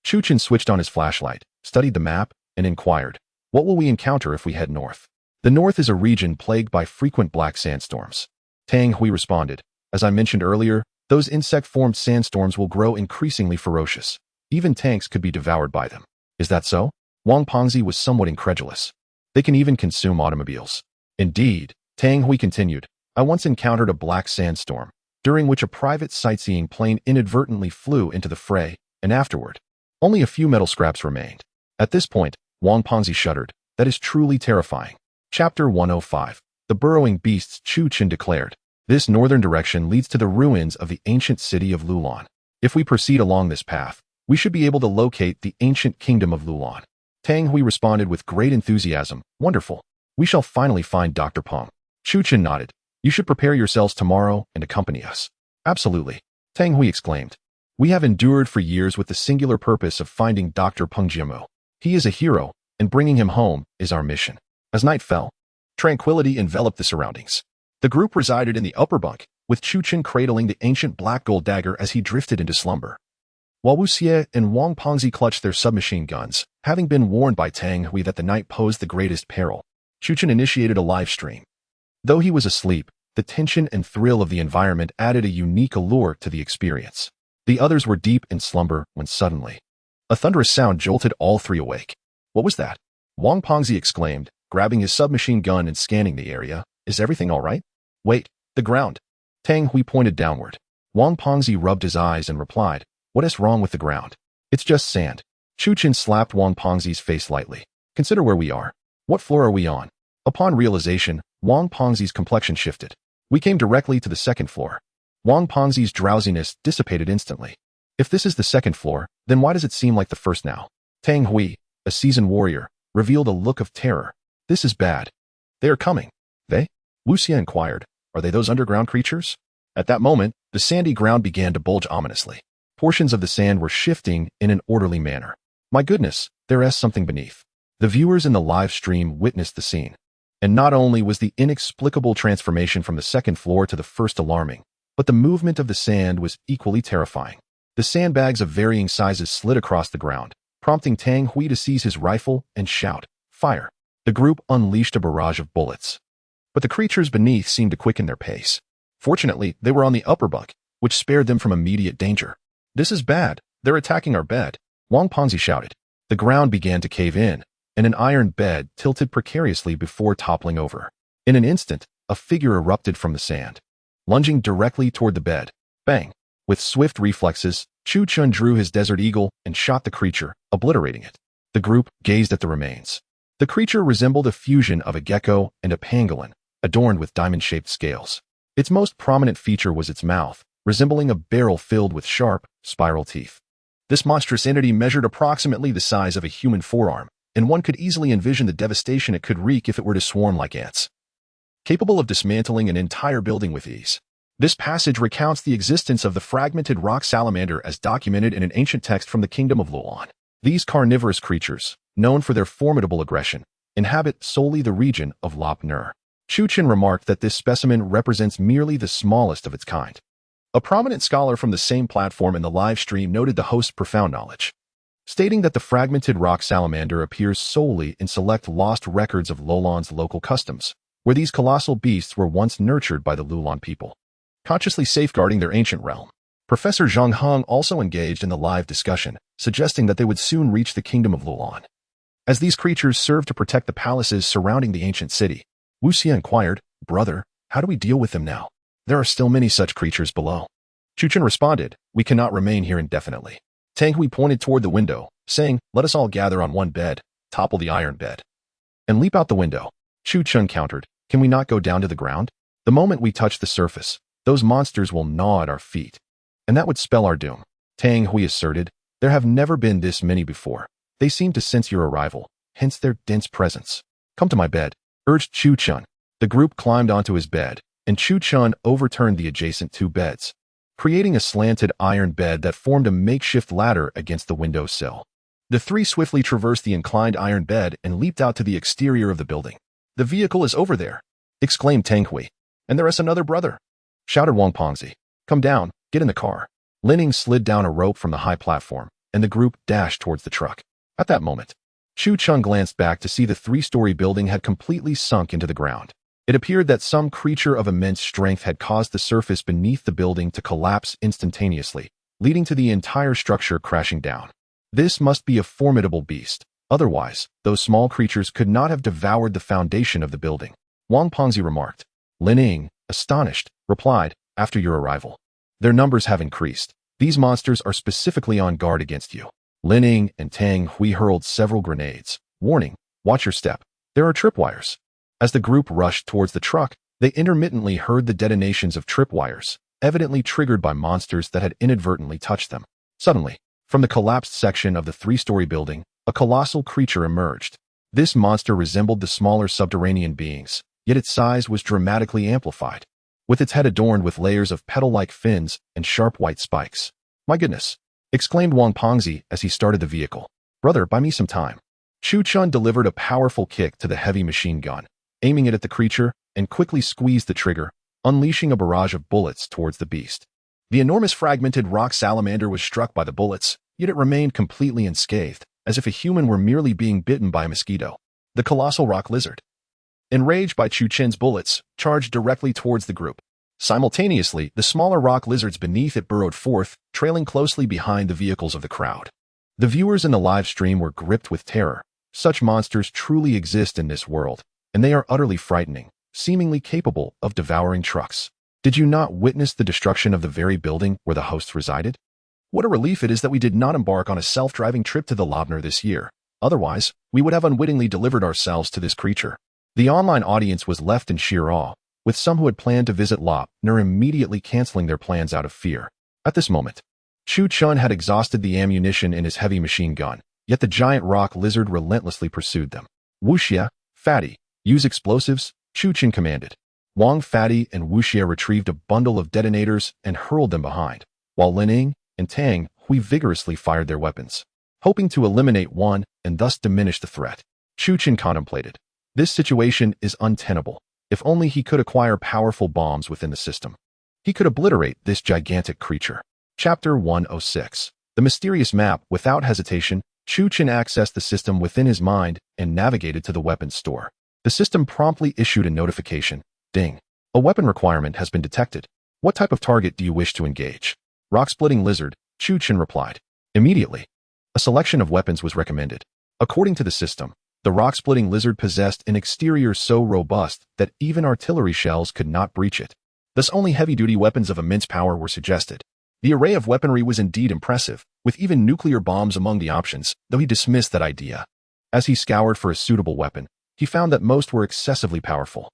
Chu Chen switched on his flashlight, studied the map, and inquired, What will we encounter if we head north? The north is a region plagued by frequent black sandstorms. Tang Hui responded, As I mentioned earlier, those insect-formed sandstorms will grow increasingly ferocious. Even tanks could be devoured by them. Is that so? Wang Pengzi was somewhat incredulous. They can even consume automobiles. Indeed, Tang Hui continued, I once encountered a black sandstorm, during which a private sightseeing plane inadvertently flew into the fray, and afterward, only a few metal scraps remained. At this point, Wang Pengzi shuddered. That is truly terrifying. Chapter 105. The Burrowing Beasts. Chu Chen declared. This northern direction leads to the ruins of the ancient city of Lulan. If we proceed along this path, we should be able to locate the ancient kingdom of Lulan. Tang Hui responded with great enthusiasm. Wonderful. We shall finally find Dr. Peng. Chu Chen nodded. You should prepare yourselves tomorrow and accompany us. Absolutely. Tang Hui exclaimed. We have endured for years with the singular purpose of finding Dr. Peng Jiamu. He is a hero, and bringing him home is our mission. As night fell, tranquility enveloped the surroundings. The group resided in the upper bunk, with Chu Chen cradling the ancient black gold dagger as he drifted into slumber, while Wu Xie and Wang Pengzi clutched their submachine guns, having been warned by Tang Hui that the night posed the greatest peril. Chu Chen initiated a live stream. Though he was asleep, the tension and thrill of the environment added a unique allure to the experience. The others were deep in slumber when suddenly, a thunderous sound jolted all three awake. What was that? Wang Pengzi exclaimed, grabbing his submachine gun and scanning the area. Is everything all right? Wait, the ground. Tang Hui pointed downward. Wang Pengzi rubbed his eyes and replied, What is wrong with the ground? It's just sand. Chu Chen slapped Wang Pengzi's face lightly. Consider where we are. What floor are we on? Upon realization, Wang Pengzi's complexion shifted. We came directly to the second floor. Wang Pengzi's drowsiness dissipated instantly. If this is the second floor, then why does it seem like the first now? Tang Hui, a seasoned warrior, revealed a look of terror. This is bad. They are coming. They? Wu Xie inquired. Are they those underground creatures? At that moment, the sandy ground began to bulge ominously. Portions of the sand were shifting in an orderly manner. My goodness, there is something beneath. The viewers in the live stream witnessed the scene. And not only was the inexplicable transformation from the second floor to the first alarming, but the movement of the sand was equally terrifying. The sandbags of varying sizes slid across the ground, prompting Tang Hui to seize his rifle and shout, Fire! The group unleashed a barrage of bullets. But the creatures beneath seemed to quicken their pace. Fortunately, they were on the upper bunk, which spared them from immediate danger. This is bad. They're attacking our bed. Wang Pengzi shouted. The ground began to cave in, and an iron bed tilted precariously before toppling over. In an instant, a figure erupted from the sand, lunging directly toward the bed. Bang! With swift reflexes, Chu Chen drew his Desert Eagle and shot the creature, obliterating it. The group gazed at the remains. The creature resembled a fusion of a gecko and a pangolin, adorned with diamond-shaped scales. Its most prominent feature was its mouth, resembling a barrel filled with sharp, spiral teeth. This monstrous entity measured approximately the size of a human forearm, and one could easily envision the devastation it could wreak if it were to swarm like ants. Capable of dismantling an entire building with ease. This passage recounts the existence of the fragmented rock salamander as documented in an ancient text from the kingdom of Luolan. These carnivorous creatures, known for their formidable aggression, inhabit solely the region of Lop Nur. Chuchen remarked that this specimen represents merely the smallest of its kind. A prominent scholar from the same platform in the live stream noted the host's profound knowledge, stating that the fragmented rock salamander appears solely in select lost records of Luolan's local customs, where these colossal beasts were once nurtured by the Luolan people, consciously safeguarding their ancient realm. Professor Zhang Huang also engaged in the live discussion, suggesting that they would soon reach the kingdom of Luolan, as these creatures serve to protect the palaces surrounding the ancient city. Wu Xie inquired, "Brother, how do we deal with them now? There are still many such creatures below." Chuchen responded, "We cannot remain here indefinitely." Tang Hui pointed toward the window, saying, "Let us all gather on one bed, topple the iron bed, and leap out the window." Chuchen countered, "Can we not go down to the ground? The moment we touch the surface, those monsters will gnaw at our feet, and that would spell our doom." Tang Hui asserted, "There have never been this many before. They seem to sense your arrival, hence their dense presence. Come to my bed," urged Chuchen. The group climbed onto his bed, and Chuchen overturned the adjacent two beds, creating a slanted iron bed that formed a makeshift ladder against the window sill. The three swiftly traversed the inclined iron bed and leaped out to the exterior of the building. "The vehicle is over there," exclaimed Tang Hui. "And there is another brother," shouted Wang Pengzi. "Come down, get in the car." Lining slid down a rope from the high platform, and the group dashed towards the truck. At that moment, Chuchen glanced back to see the three-story building had completely sunk into the ground. It appeared that some creature of immense strength had caused the surface beneath the building to collapse instantaneously, leading to the entire structure crashing down. This must be a formidable beast. Otherwise, those small creatures could not have devoured the foundation of the building. Wang Pengzi remarked. Lining, astonished, replied, "After your arrival, their numbers have increased. These monsters are specifically on guard against you." Lining and Tang Hui hurled several grenades. Warning, watch your step. There are tripwires. As the group rushed towards the truck, they intermittently heard the detonations of tripwires, evidently triggered by monsters that had inadvertently touched them. Suddenly, from the collapsed section of the three-story building, a colossal creature emerged. This monster resembled the smaller subterranean beings, yet its size was dramatically amplified, with its head adorned with layers of petal-like fins and sharp white spikes. "My goodness!" exclaimed Wang Pengzi as he started the vehicle. "Brother, buy me some time." Chuchen delivered a powerful kick to the heavy machine gun, aiming it at the creature, and quickly squeezed the trigger, unleashing a barrage of bullets towards the beast. The enormous fragmented rock salamander was struck by the bullets, yet it remained completely unscathed, as if a human were merely being bitten by a mosquito. The colossal rock lizard, enraged by Chuchen's bullets, charged directly towards the group. Simultaneously, the smaller rock lizards beneath it burrowed forth, trailing closely behind the vehicles of the crowd. The viewers in the live stream were gripped with terror. Such monsters truly exist in this world, and they are utterly frightening, seemingly capable of devouring trucks. Did you not witness the destruction of the very building where the hosts resided? What a relief it is that we did not embark on a self-driving trip to the Lobner this year. Otherwise, we would have unwittingly delivered ourselves to this creature. The online audience was left in sheer awe, with some who had planned to visit Lobner immediately canceling their plans out of fear. At this moment, Chuchen had exhausted the ammunition in his heavy machine gun, yet the giant rock lizard relentlessly pursued them. "Wu Xie, Fatty, use explosives," Chuchen commanded. Wang Fatty and Wu Xie retrieved a bundle of detonators and hurled them behind, while Lining and Tang Hui vigorously fired their weapons, hoping to eliminate one and thus diminish the threat. Chuchen contemplated. This situation is untenable. If only he could acquire powerful bombs within the system, he could obliterate this gigantic creature. Chapter 106. The mysterious map. Without hesitation, Chuchen accessed the system within his mind and navigated to the weapons store. The system promptly issued a notification. Ding. A weapon requirement has been detected. What type of target do you wish to engage? Rock-splitting lizard, Chuchen replied. Immediately, a selection of weapons was recommended. According to the system, the rock-splitting lizard possessed an exterior so robust that even artillery shells could not breach it. Thus only heavy-duty weapons of immense power were suggested. The array of weaponry was indeed impressive, with even nuclear bombs among the options, though he dismissed that idea. As he scoured for a suitable weapon, he found that most were excessively powerful.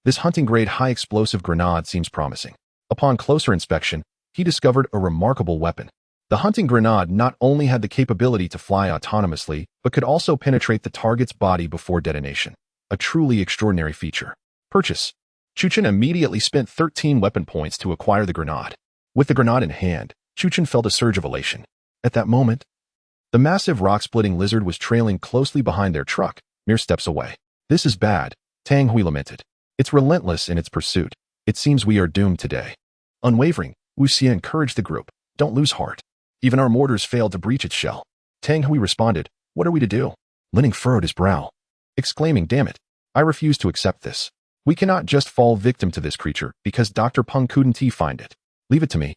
This hunting-grade high-explosive grenade seems promising. Upon closer inspection, he discovered a remarkable weapon. The hunting grenade not only had the capability to fly autonomously, but could also penetrate the target's body before detonation. A truly extraordinary feature. Purchase. Chuchen immediately spent 13 weapon points to acquire the grenade. With the grenade in hand, Chuchen felt a surge of elation. At that moment, the massive rock-splitting lizard was trailing closely behind their truck, mere steps away. "This is bad," Tang Hui lamented. "It's relentless in its pursuit. It seems we are doomed today." Unwavering, Wu Xie encouraged the group. "Don't lose heart. Even our mortars failed to breach its shell." Tang Hui responded, "What are we to do?" Linning furrowed his brow, exclaiming, "Damn it, I refuse to accept this. We cannot just fall victim to this creature because Dr. Peng couldn't find it. Leave it to me."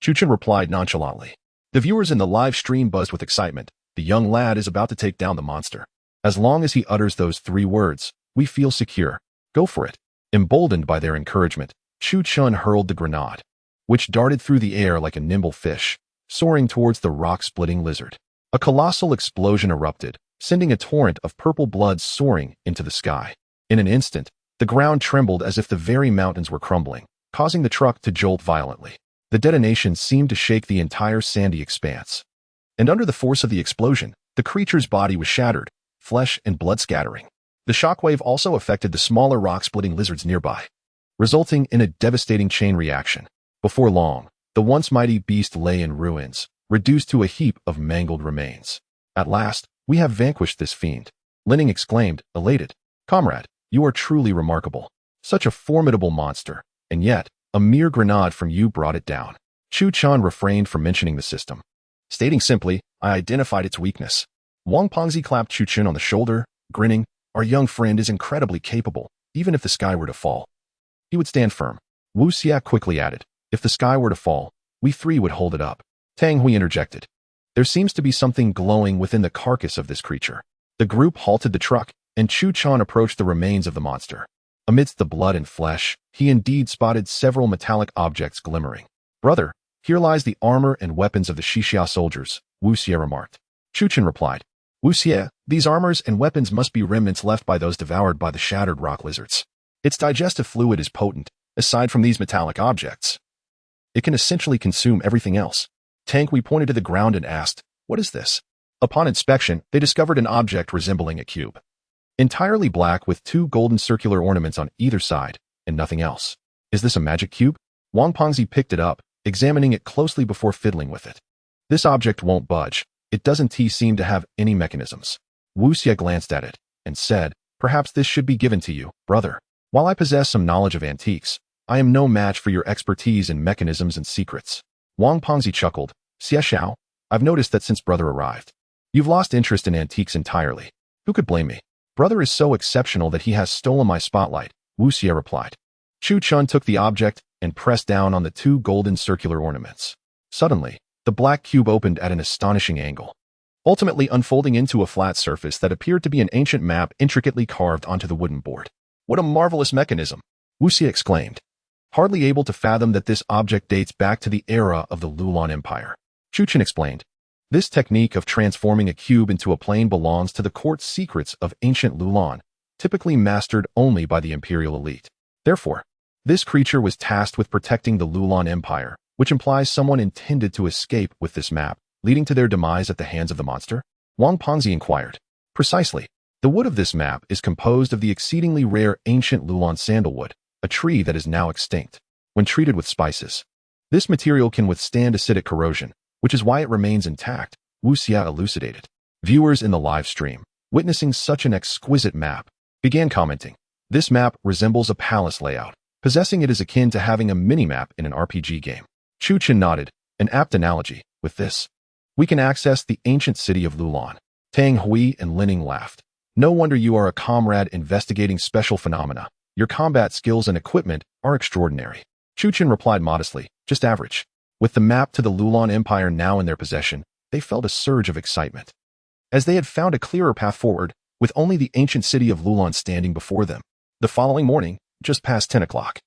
Chuchen replied nonchalantly. The viewers in the live stream buzzed with excitement. The young lad is about to take down the monster. As long as he utters those 3 words, we feel secure. Go for it. Emboldened by their encouragement, Chu Chun hurled the grenade, which darted through the air like a nimble fish, soaring towards the rock-splitting lizard. A colossal explosion erupted, sending a torrent of purple blood soaring into the sky. In an instant, the ground trembled as if the very mountains were crumbling, causing the truck to jolt violently. The detonation seemed to shake the entire sandy expanse. And under the force of the explosion, the creature's body was shattered, flesh and blood scattering. The shockwave also affected the smaller rock-splitting lizards nearby, resulting in a devastating chain reaction. Before long, the once mighty beast lay in ruins, reduced to a heap of mangled remains. "At last, we have vanquished this fiend," Linning exclaimed, elated. "Comrade, you are truly remarkable. Such a formidable monster, and yet, a mere grenade from you brought it down." Chu Chan refrained from mentioning the system, stating simply, "I identified its weakness." Wang Pengzi clapped Chu Chen on the shoulder, grinning. "Our young friend is incredibly capable, even if the sky were to fall. He would stand firm." Wu Xie quickly added, "If the sky were to fall, we 3 would hold it up." Tang Hui interjected, "There seems to be something glowing within the carcass of this creature." The group halted the truck, and Chu Chan approached the remains of the monster. Amidst the blood and flesh, he indeed spotted several metallic objects glimmering. "Brother, here lies the armor and weapons of the Xixia soldiers," Wu Xie remarked. Chu Chen replied, "Wu Xie, these armors and weapons must be remnants left by those devoured by the shattered rock lizards. Its digestive fluid is potent. Aside from these metallic objects, it can essentially consume everything else." Tang Hui pointed to the ground and asked, "What is this?" Upon inspection, they discovered an object resembling a cube, entirely black with 2 golden circular ornaments on either side, and nothing else. "Is this a magic cube?" Wang Pengzi picked it up, examining it closely before fiddling with it. "This object won't budge. It doesn't seem to have any mechanisms." Wu Xie glanced at it and said, "Perhaps this should be given to you, brother. While I possess some knowledge of antiques, I am no match for your expertise in mechanisms and secrets." Wang Pengzi chuckled. "Xie Xiao, I've noticed that since brother arrived, you've lost interest in antiques entirely. Who could blame me? Brother is so exceptional that he has stolen my spotlight," Wu Xie replied. Chu Chun took the object and pressed down on the 2 golden circular ornaments. Suddenly, the black cube opened at an astonishing angle, ultimately unfolding into a flat surface that appeared to be an ancient map intricately carved onto the wooden board. "What a marvelous mechanism!" Wu Xie exclaimed, hardly able to fathom that this object dates back to the era of the Lulan Empire. Chu Chen explained, "This technique of transforming a cube into a plane belongs to the court secrets of ancient Lulan, typically mastered only by the imperial elite. Therefore, this creature was tasked with protecting the Lulan Empire, which implies someone intended to escape with this map, leading to their demise at the hands of the monster?" Wang Pengzi inquired. "Precisely. The wood of this map is composed of the exceedingly rare ancient Lulan sandalwood, a tree that is now extinct. When treated with spices, this material can withstand acidic corrosion, which is why it remains intact," Wu Xie elucidated. Viewers in the live stream, witnessing such an exquisite map, began commenting, "This map resembles a palace layout. Possessing it is akin to having a mini-map in an RPG game." Chu Chen nodded, an apt analogy. "With this, we can access the ancient city of Lulan." Tang Hui and Linning laughed. "No wonder you are a comrade investigating special phenomena. Your combat skills and equipment are extraordinary." Chu Chen replied modestly, "Just average." With the map to the Lulan Empire now in their possession, they felt a surge of excitement, as they had found a clearer path forward, with only the ancient city of Lulan standing before them. The following morning, just past 10 o'clock,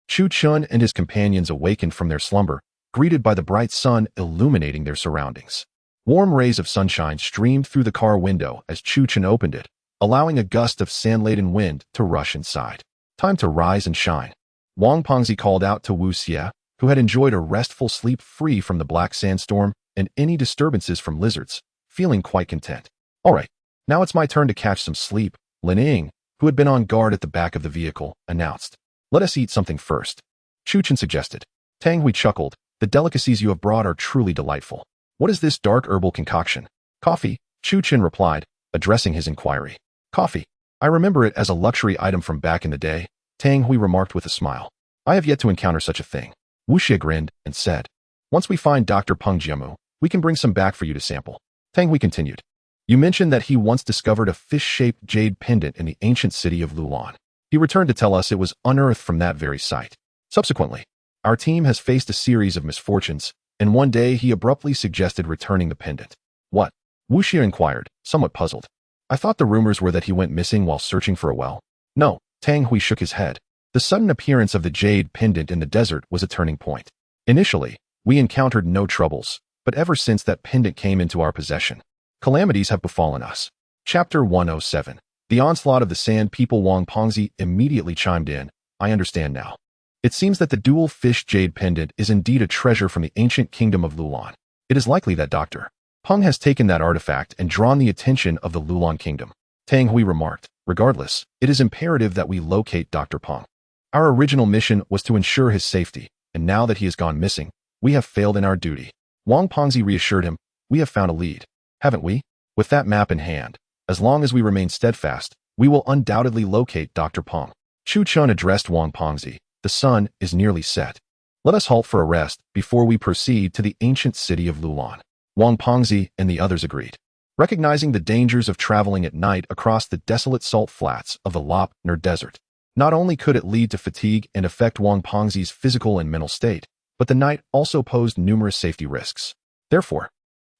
Chu Chun and his companions awakened from their slumber, greeted by the bright sun illuminating their surroundings. Warm rays of sunshine streamed through the car window as Chu Chen opened it, allowing a gust of sand-laden wind to rush inside. Time to rise and shine. Wang Pengzi called out to Wu Xie, who had enjoyed a restful sleep free from the black sandstorm and any disturbances from lizards, feeling quite content. All right, now it's my turn to catch some sleep, Lin Ying, who had been on guard at the back of the vehicle, announced. Let us eat something first. Chu Chen suggested. Tang Hui chuckled. The delicacies you have brought are truly delightful. What is this dark herbal concoction? Coffee, Chu Chen replied, addressing his inquiry. Coffee. I remember it as a luxury item from back in the day, Tang Hui remarked with a smile. I have yet to encounter such a thing. Wu Xie grinned and said, once we find Dr. Peng Jiamu, we can bring some back for you to sample. Tang Hui continued. You mentioned that he once discovered a fish-shaped jade pendant in the ancient city of Lulan. He returned to tell us it was unearthed from that very site. Subsequently, our team has faced a series of misfortunes, and one day he abruptly suggested returning the pendant. What? Wu Xie inquired, somewhat puzzled. I thought the rumors were that he went missing while searching for a well. No, Tang Hui shook his head. The sudden appearance of the jade pendant in the desert was a turning point. Initially, we encountered no troubles, but ever since that pendant came into our possession, calamities have befallen us. Chapter 107. The onslaught of the Sand People. Wang Pengzi immediately chimed in. I understand now. It seems that the dual fish jade pendant is indeed a treasure from the ancient kingdom of Lulan. It is likely that Dr. Peng has taken that artifact and drawn the attention of the Lulan kingdom. Tang Hui remarked. Regardless, it is imperative that we locate Dr. Peng. Our original mission was to ensure his safety, and now that he has gone missing, we have failed in our duty. Wang Pengzi reassured him. We have found a lead, haven't we? With that map in hand, as long as we remain steadfast, we will undoubtedly locate Dr. Peng. Chu Chen addressed Wang Pengzi. The sun is nearly set. Let us halt for a rest before we proceed to the ancient city of Lulan. Wang Pengzi and the others agreed. Recognizing the dangers of traveling at night across the desolate salt flats of the Lop Nur Desert, not only could it lead to fatigue and affect Wang Pengzi's physical and mental state, but the night also posed numerous safety risks. Therefore,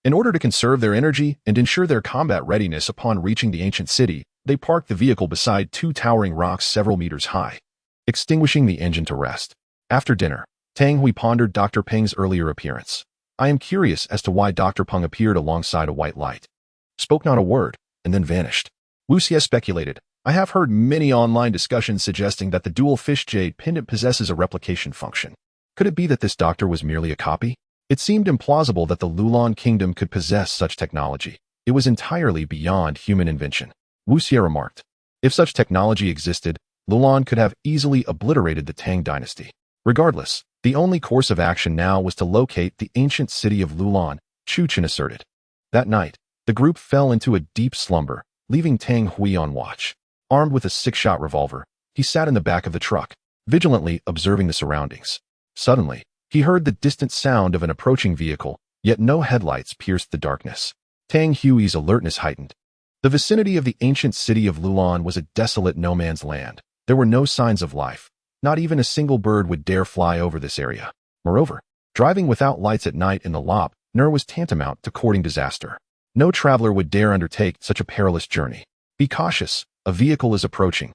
in order to conserve their energy and ensure their combat readiness upon reaching the ancient city, they parked the vehicle beside two towering rocks several meters high, extinguishing the engine to rest. After dinner, Tang Hui pondered Dr. Peng's earlier appearance. I am curious as to why Dr. Peng appeared alongside a white light, spoke not a word, and then vanished. Wu Xie speculated. I have heard many online discussions suggesting that the dual fish jade pendant possesses a replication function. Could it be that this doctor was merely a copy? It seemed implausible that the Lulan kingdom could possess such technology. It was entirely beyond human invention. Wu Xie remarked. If such technology existed, Lulan could have easily obliterated the Tang dynasty. Regardless, the only course of action now was to locate the ancient city of Lulan, Chu Chen asserted. That night, the group fell into a deep slumber, leaving Tang Hui on watch. Armed with a 6-shot revolver, he sat in the back of the truck, vigilantly observing the surroundings. Suddenly, he heard the distant sound of an approaching vehicle, yet no headlights pierced the darkness. Tang Hui's alertness heightened. The vicinity of the ancient city of Lulan was a desolate no-man's land. There were no signs of life. Not even a single bird would dare fly over this area. Moreover, driving without lights at night in the Lop Nur was tantamount to courting disaster. No traveler would dare undertake such a perilous journey. Be cautious, a vehicle is approaching.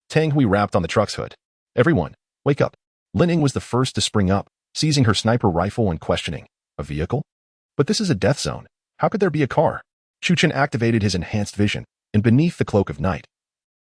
Tang Hui rapped on the truck's hood. Everyone, wake up. Lin Ying was the first to spring up, seizing her sniper rifle and questioning. A vehicle? But this is a death zone. How could there be a car? Chu Chen activated his enhanced vision, and beneath the cloak of night,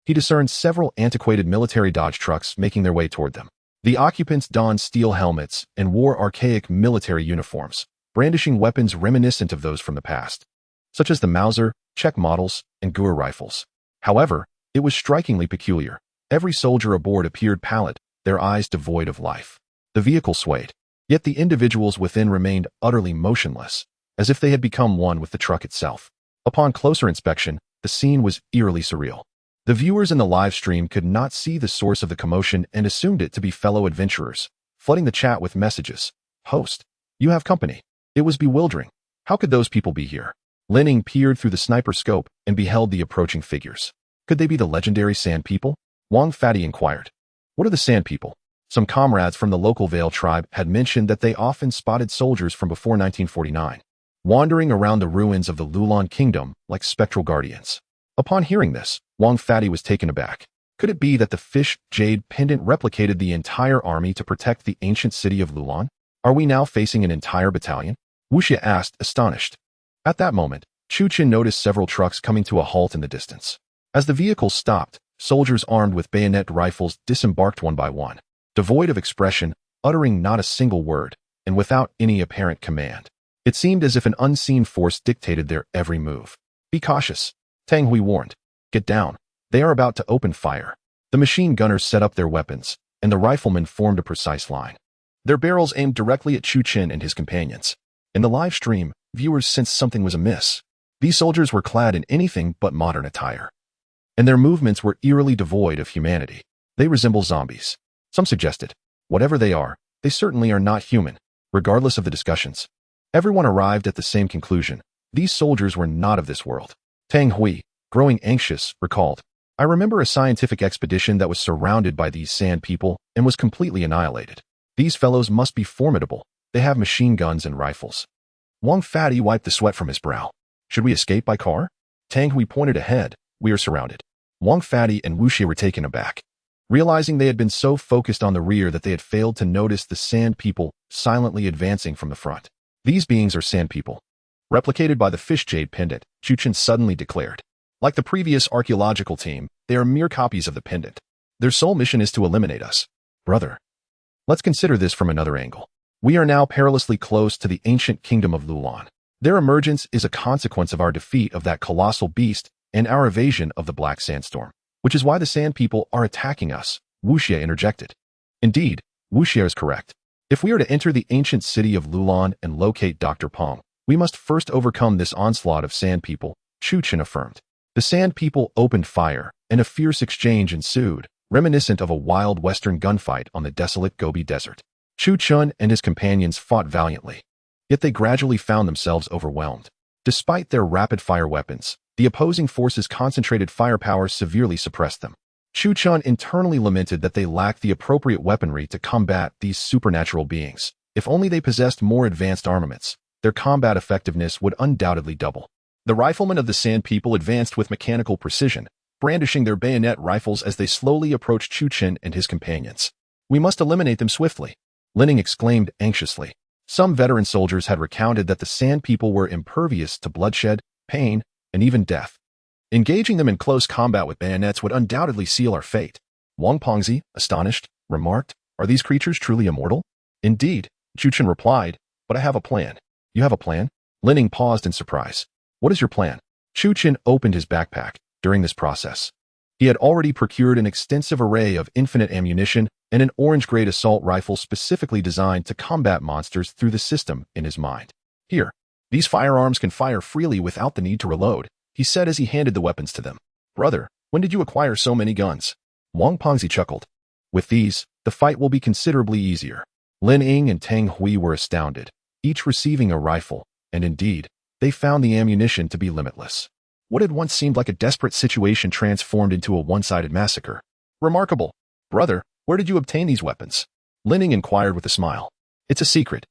he discerned several antiquated military Dodge trucks making their way toward them. The occupants donned steel helmets and wore archaic military uniforms, brandishing weapons reminiscent of those from the past, such as the Mauser, Czech models, and Gur rifles. However, it was strikingly peculiar. Every soldier aboard appeared pallid, their eyes devoid of life. The vehicle swayed, yet the individuals within remained utterly motionless, as if they had become one with the truck itself. Upon closer inspection, the scene was eerily surreal. The viewers in the live stream could not see the source of the commotion and assumed it to be fellow adventurers, flooding the chat with messages. Host, you have company. It was bewildering. How could those people be here? Lin Ying peered through the sniper scope and beheld the approaching figures. Could they be the legendary Sand People? Wang Fatty inquired. What are the Sand People? Some comrades from the local Vale tribe had mentioned that they often spotted soldiers from before 1949, wandering around the ruins of the Lulan kingdom like spectral guardians. Upon hearing this, Wang Fatty was taken aback. Could it be that the fish jade pendant replicated the entire army to protect the ancient city of Lulan? Are we now facing an entire battalion? Wu Xie asked, astonished. At that moment, Chu Qin noticed several trucks coming to a halt in the distance. As the vehicles stopped, soldiers armed with bayonet rifles disembarked one by one, devoid of expression, uttering not a single word, and without any apparent command. It seemed as if an unseen force dictated their every move. Be cautious, Tang Hui warned. Get down. They are about to open fire. The machine gunners set up their weapons, and the riflemen formed a precise line. Their barrels aimed directly at Chu Qin and his companions. In the live stream, viewers sensed something was amiss. These soldiers were clad in anything but modern attire, and their movements were eerily devoid of humanity. They resemble zombies. Some suggested, whatever they are, they certainly are not human. Regardless of the discussions, everyone arrived at the same conclusion. These soldiers were not of this world. Tang Hui, growing anxious, recalled, I remember a scientific expedition that was surrounded by these sand people and was completely annihilated. These fellows must be formidable. They have machine guns and rifles. Wang Fatty wiped the sweat from his brow. Should we escape by car? Tang Hui pointed ahead. We are surrounded. Wang Fatty and Wu Xie were taken aback, realizing they had been so focused on the rear that they had failed to notice the sand people silently advancing from the front. These beings are sand people, replicated by the fish jade pendant, Chu Qin suddenly declared. Like the previous archaeological team, they are mere copies of the pendant. Their sole mission is to eliminate us. Brother, let's consider this from another angle. We are now perilously close to the ancient kingdom of Lulan. Their emergence is a consequence of our defeat of that colossal beast and our evasion of the black sandstorm, which is why the sand people are attacking us, Wu Xie interjected. Indeed, Wu Xie is correct. If we are to enter the ancient city of Lulan and locate Dr. Peng, we must first overcome this onslaught of sand people, Chu Qin affirmed. The sand people opened fire, and a fierce exchange ensued, reminiscent of a wild western gunfight on the desolate Gobi Desert. Chu Qin and his companions fought valiantly, yet they gradually found themselves overwhelmed. Despite their rapid-fire weapons, the opposing forces' concentrated firepower severely suppressed them. Chu Qin internally lamented that they lacked the appropriate weaponry to combat these supernatural beings. If only they possessed more advanced armaments, their combat effectiveness would undoubtedly double. The riflemen of the Sand People advanced with mechanical precision, brandishing their bayonet rifles as they slowly approached Chu Qin and his companions. We must eliminate them swiftly, Linning exclaimed anxiously. Some veteran soldiers had recounted that the Sand People were impervious to bloodshed, pain, and even death. Engaging them in close combat with bayonets would undoubtedly seal our fate. Wang Pengzi, astonished, remarked, Are these creatures truly immortal? Indeed, Chu Qin replied, but I have a plan. You have a plan? Linning paused in surprise. What is your plan? Chu Qin opened his backpack. During this process, he had already procured an extensive array of infinite ammunition and an orange-grade assault rifle specifically designed to combat monsters through the system in his mind. Here, these firearms can fire freely without the need to reload, he said as he handed the weapons to them. Brother, when did you acquire so many guns? Wang Pengzi chuckled. With these, the fight will be considerably easier. Lin Ying and Tang Hui were astounded, each receiving a rifle, and indeed, they found the ammunition to be limitless. What had once seemed like a desperate situation transformed into a one-sided massacre. Remarkable. Brother, where did you obtain these weapons? Lin Ying inquired with a smile. It's a secret.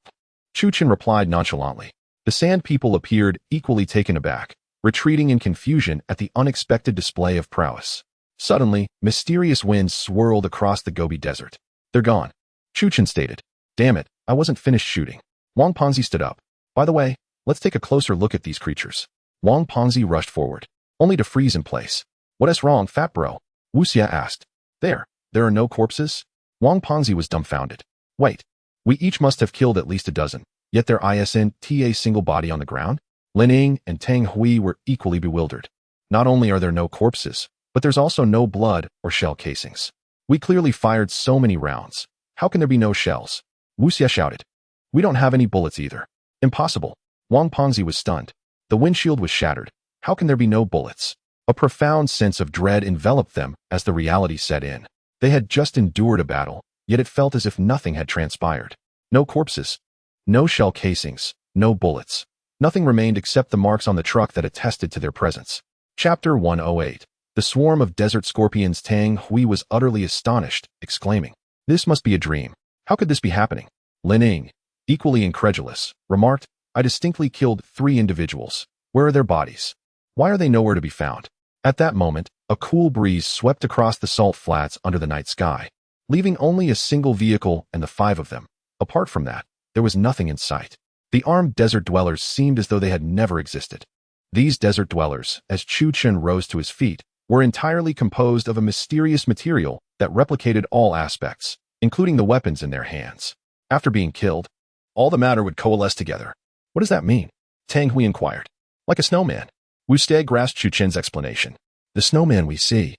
Chu Qin replied nonchalantly. The Sand People appeared equally taken aback, retreating in confusion at the unexpected display of prowess. Suddenly, mysterious winds swirled across the Gobi Desert. They're gone, Chu Qin stated. Damn it, I wasn't finished shooting. Wang Pengzi stood up. By the way, let's take a closer look at these creatures. Wang Pengzi rushed forward, only to freeze in place. What is wrong, fat bro? Wu Xie asked. There are no corpses? Wang Pengzi was dumbfounded. Wait, we each must have killed at least a dozen, yet there isn't a single body on the ground? Lin Ying and Tang Hui were equally bewildered. Not only are there no corpses, but there's also no blood or shell casings. We clearly fired so many rounds. How can there be no shells? Wu Xie shouted. We don't have any bullets either. Impossible. Wang Pengzi was stunned. The windshield was shattered. How can there be no bullets? A profound sense of dread enveloped them as the reality set in. They had just endured a battle, yet it felt as if nothing had transpired. No corpses, no shell casings, no bullets. Nothing remained except the marks on the truck that attested to their presence. Chapter 108. The swarm of desert scorpions. Tang Hui was utterly astonished, exclaiming, This must be a dream. How could this be happening? Lin Ying, equally incredulous, remarked, I distinctly killed 3 individuals. Where are their bodies? Why are they nowhere to be found? At that moment, a cool breeze swept across the salt flats under the night sky, leaving only a single vehicle and the 5 of them. Apart from that, there was nothing in sight. The armed desert dwellers seemed as though they had never existed. These desert dwellers, as Chu Chen rose to his feet, were entirely composed of a mysterious material that replicated all aspects, including the weapons in their hands. After being killed, all the matter would coalesce together. What does that mean? Tang Hui inquired. Like a snowman. Wu Xie grasped Chu Chen's explanation. The snowman we see.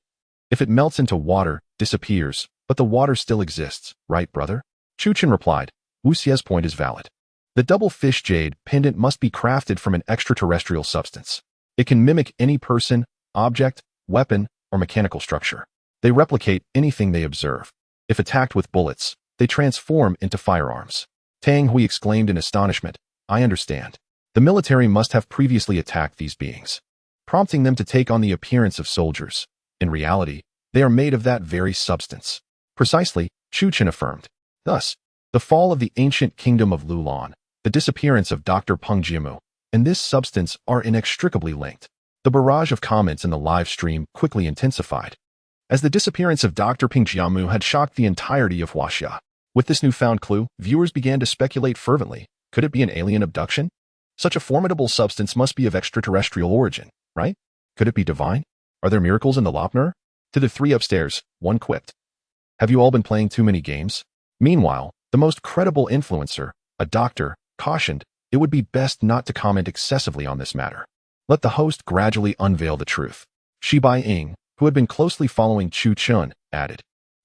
If it melts into water, disappears, but the water still exists, right, brother? Chu Chen replied. Wu Xie's point is valid. The double fish jade pendant must be crafted from an extraterrestrial substance. It can mimic any person, object, weapon, or mechanical structure. They replicate anything they observe. If attacked with bullets, they transform into firearms. Tang Hui exclaimed in astonishment. I understand. The military must have previously attacked these beings, prompting them to take on the appearance of soldiers. In reality, they are made of that very substance. Precisely, Chu Chen affirmed. Thus, the fall of the ancient kingdom of Lulan, the disappearance of Dr. Peng Jiamu, and this substance are inextricably linked. The barrage of comments in the live stream quickly intensified, as the disappearance of Dr. Peng Jiamu had shocked the entirety of Huaxia. With this newfound clue, viewers began to speculate fervently. Could it be an alien abduction? Such a formidable substance must be of extraterrestrial origin, right? Could it be divine? Are there miracles in the Lopner? To the three upstairs, one quipped. Have you all been playing too many games? Meanwhile, the most credible influencer, a doctor, cautioned it would be best not to comment excessively on this matter. Let the host gradually unveil the truth. Shibai Ying, who had been closely following Chu Chen, added,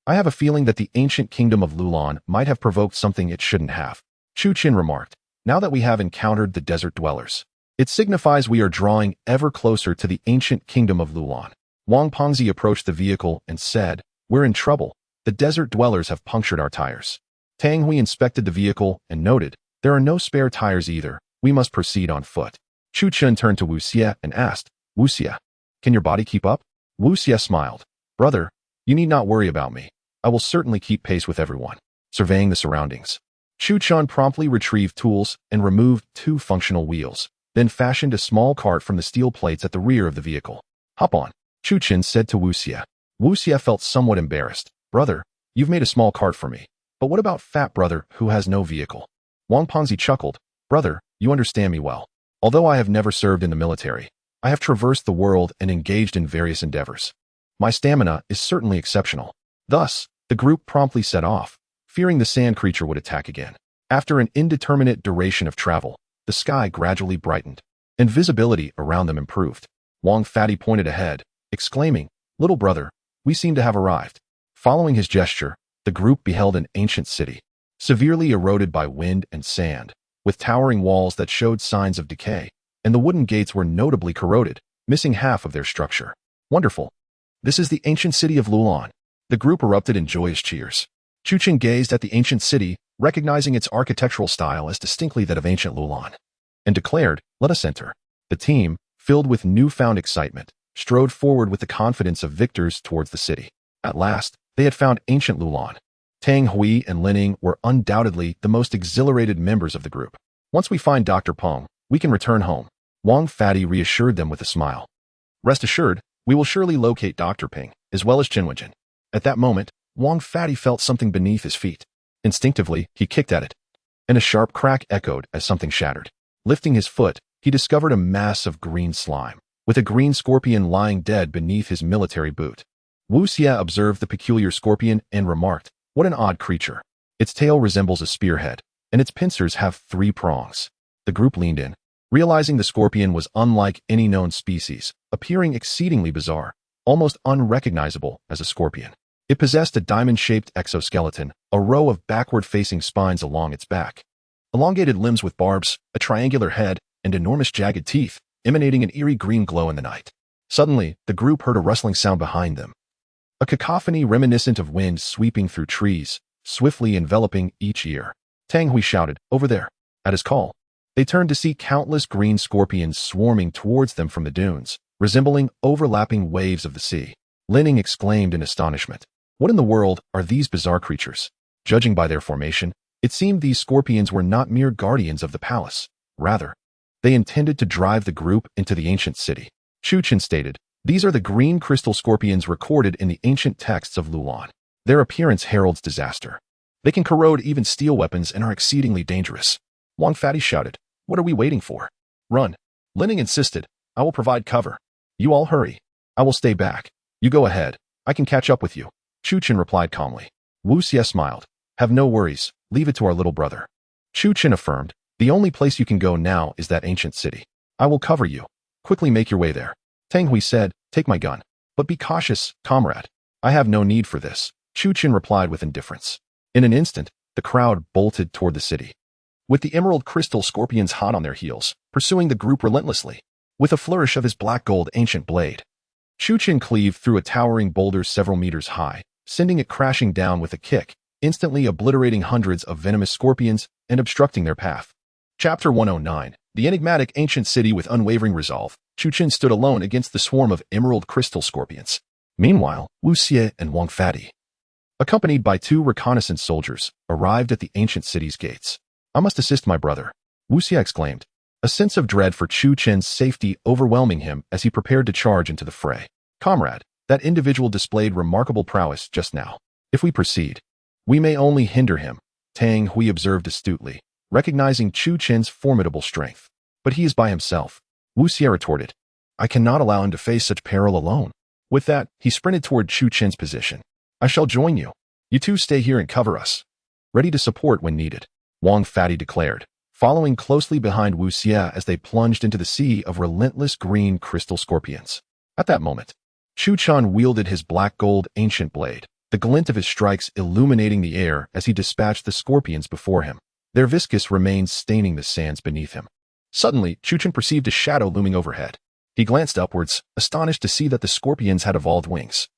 I have a feeling that the ancient kingdom of Lulan might have provoked something it shouldn't have. Chu Chen remarked, now that we have encountered the desert dwellers, it signifies we are drawing ever closer to the ancient kingdom of Lulan. Wang Pengzi approached the vehicle and said, we're in trouble. The desert dwellers have punctured our tires. Tang Hui inspected the vehicle and noted, there are no spare tires either. We must proceed on foot. Chu Chen turned to Wu Xie and asked, Wu Xie, can your body keep up? Wu Xie smiled. Brother, you need not worry about me. I will certainly keep pace with everyone. Surveying the surroundings, Chu Chen promptly retrieved tools and removed 2 functional wheels, then fashioned a small cart from the steel plates at the rear of the vehicle. Hop on, Chu Chen said to Wu Xie. Wu Xie felt somewhat embarrassed. Brother, you've made a small cart for me. But what about fat brother who has no vehicle? Wang Pengzi chuckled. Brother, you understand me well. Although I have never served in the military, I have traversed the world and engaged in various endeavors. My stamina is certainly exceptional. Thus, the group promptly set off, fearing the sand creature would attack again. After an indeterminate duration of travel, the sky gradually brightened, and visibility around them improved. Wang Fatty pointed ahead, exclaiming, Little brother, we seem to have arrived. Following his gesture, the group beheld an ancient city, severely eroded by wind and sand, with towering walls that showed signs of decay, and the wooden gates were notably corroded, missing half of their structure. Wonderful. This is the ancient city of Lulan. The group erupted in joyous cheers. Chu Chen gazed at the ancient city, recognizing its architectural style as distinctly that of ancient Lulan, and declared, let us enter. The team, filled with newfound excitement, strode forward with the confidence of victors towards the city. At last, they had found ancient Lulan. Tang Hui and Lining were undoubtedly the most exhilarated members of the group. Once we find Dr. Peng, we can return home. Wang Fatty reassured them with a smile. Rest assured, we will surely locate Dr. Peng, as well as Chenwenjin. At that moment, Wang Fatty felt something beneath his feet. Instinctively, he kicked at it, and a sharp crack echoed as something shattered. Lifting his foot, he discovered a mass of green slime, with a green scorpion lying dead beneath his military boot. Wu Xie observed the peculiar scorpion and remarked, what an odd creature. Its tail resembles a spearhead, and its pincers have 3 prongs. The group leaned in, realizing the scorpion was unlike any known species, appearing exceedingly bizarre, almost unrecognizable as a scorpion. It possessed a diamond-shaped exoskeleton, a row of backward-facing spines along its back, elongated limbs with barbs, a triangular head, and enormous jagged teeth, emanating an eerie green glow in the night. Suddenly, the group heard a rustling sound behind them. A cacophony reminiscent of wind sweeping through trees, swiftly enveloping each ear. Tang Hui shouted, over there. At his call, they turned to see countless green scorpions swarming towards them from the dunes, resembling overlapping waves of the sea. Lining exclaimed in astonishment. What in the world are these bizarre creatures? Judging by their formation, it seemed these scorpions were not mere guardians of the palace. Rather, they intended to drive the group into the ancient city. Chu Chen stated, these are the green crystal scorpions recorded in the ancient texts of Lulan. Their appearance heralds disaster. They can corrode even steel weapons and are exceedingly dangerous. Wang Fatty shouted. What are we waiting for? Run. Lining insisted. I will provide cover. You all hurry. I will stay back. You go ahead. I can catch up with you. Chu Chen replied calmly. Wu Xie smiled. Have no worries. Leave it to our little brother. Chu Chen affirmed. The only place you can go now is that ancient city. I will cover you. Quickly make your way there. Tang Hui said, take my gun. But be cautious, comrade. I have no need for this. Chu Chen replied with indifference. In an instant, the crowd bolted toward the city, with the emerald crystal scorpions hot on their heels, pursuing the group relentlessly. With a flourish of his black gold ancient blade, Chu Chen cleaved through a towering boulder several meters high, sending it crashing down with a kick, instantly obliterating hundreds of venomous scorpions and obstructing their path. Chapter 109. The enigmatic ancient city. With unwavering resolve, Chu Chen stood alone against the swarm of emerald crystal scorpions. Meanwhile, Wu Xie and Wang Fatty, accompanied by 2 reconnaissance soldiers, arrived at the ancient city's gates. I must assist my brother, Wu Xie exclaimed, a sense of dread for Chu Chen's safety overwhelming him as he prepared to charge into the fray. Comrade, that individual displayed remarkable prowess just now. If we proceed, we may only hinder him, Tang Hui observed astutely, recognizing Chu Chen's formidable strength. But he is by himself, Wu Xie retorted. I cannot allow him to face such peril alone. With that, he sprinted toward Chu Chen's position. I shall join you. You two stay here and cover us. Ready to support when needed, Wang Fatty declared, following closely behind Wu Xie as they plunged into the sea of relentless green crystal scorpions. At that moment, Chu Chen wielded his black gold ancient blade, the glint of his strikes illuminating the air as he dispatched the scorpions before him, their viscous remains staining the sands beneath him. Suddenly, Chu Chen perceived a shadow looming overhead. He glanced upwards, astonished to see that the scorpions had evolved wings,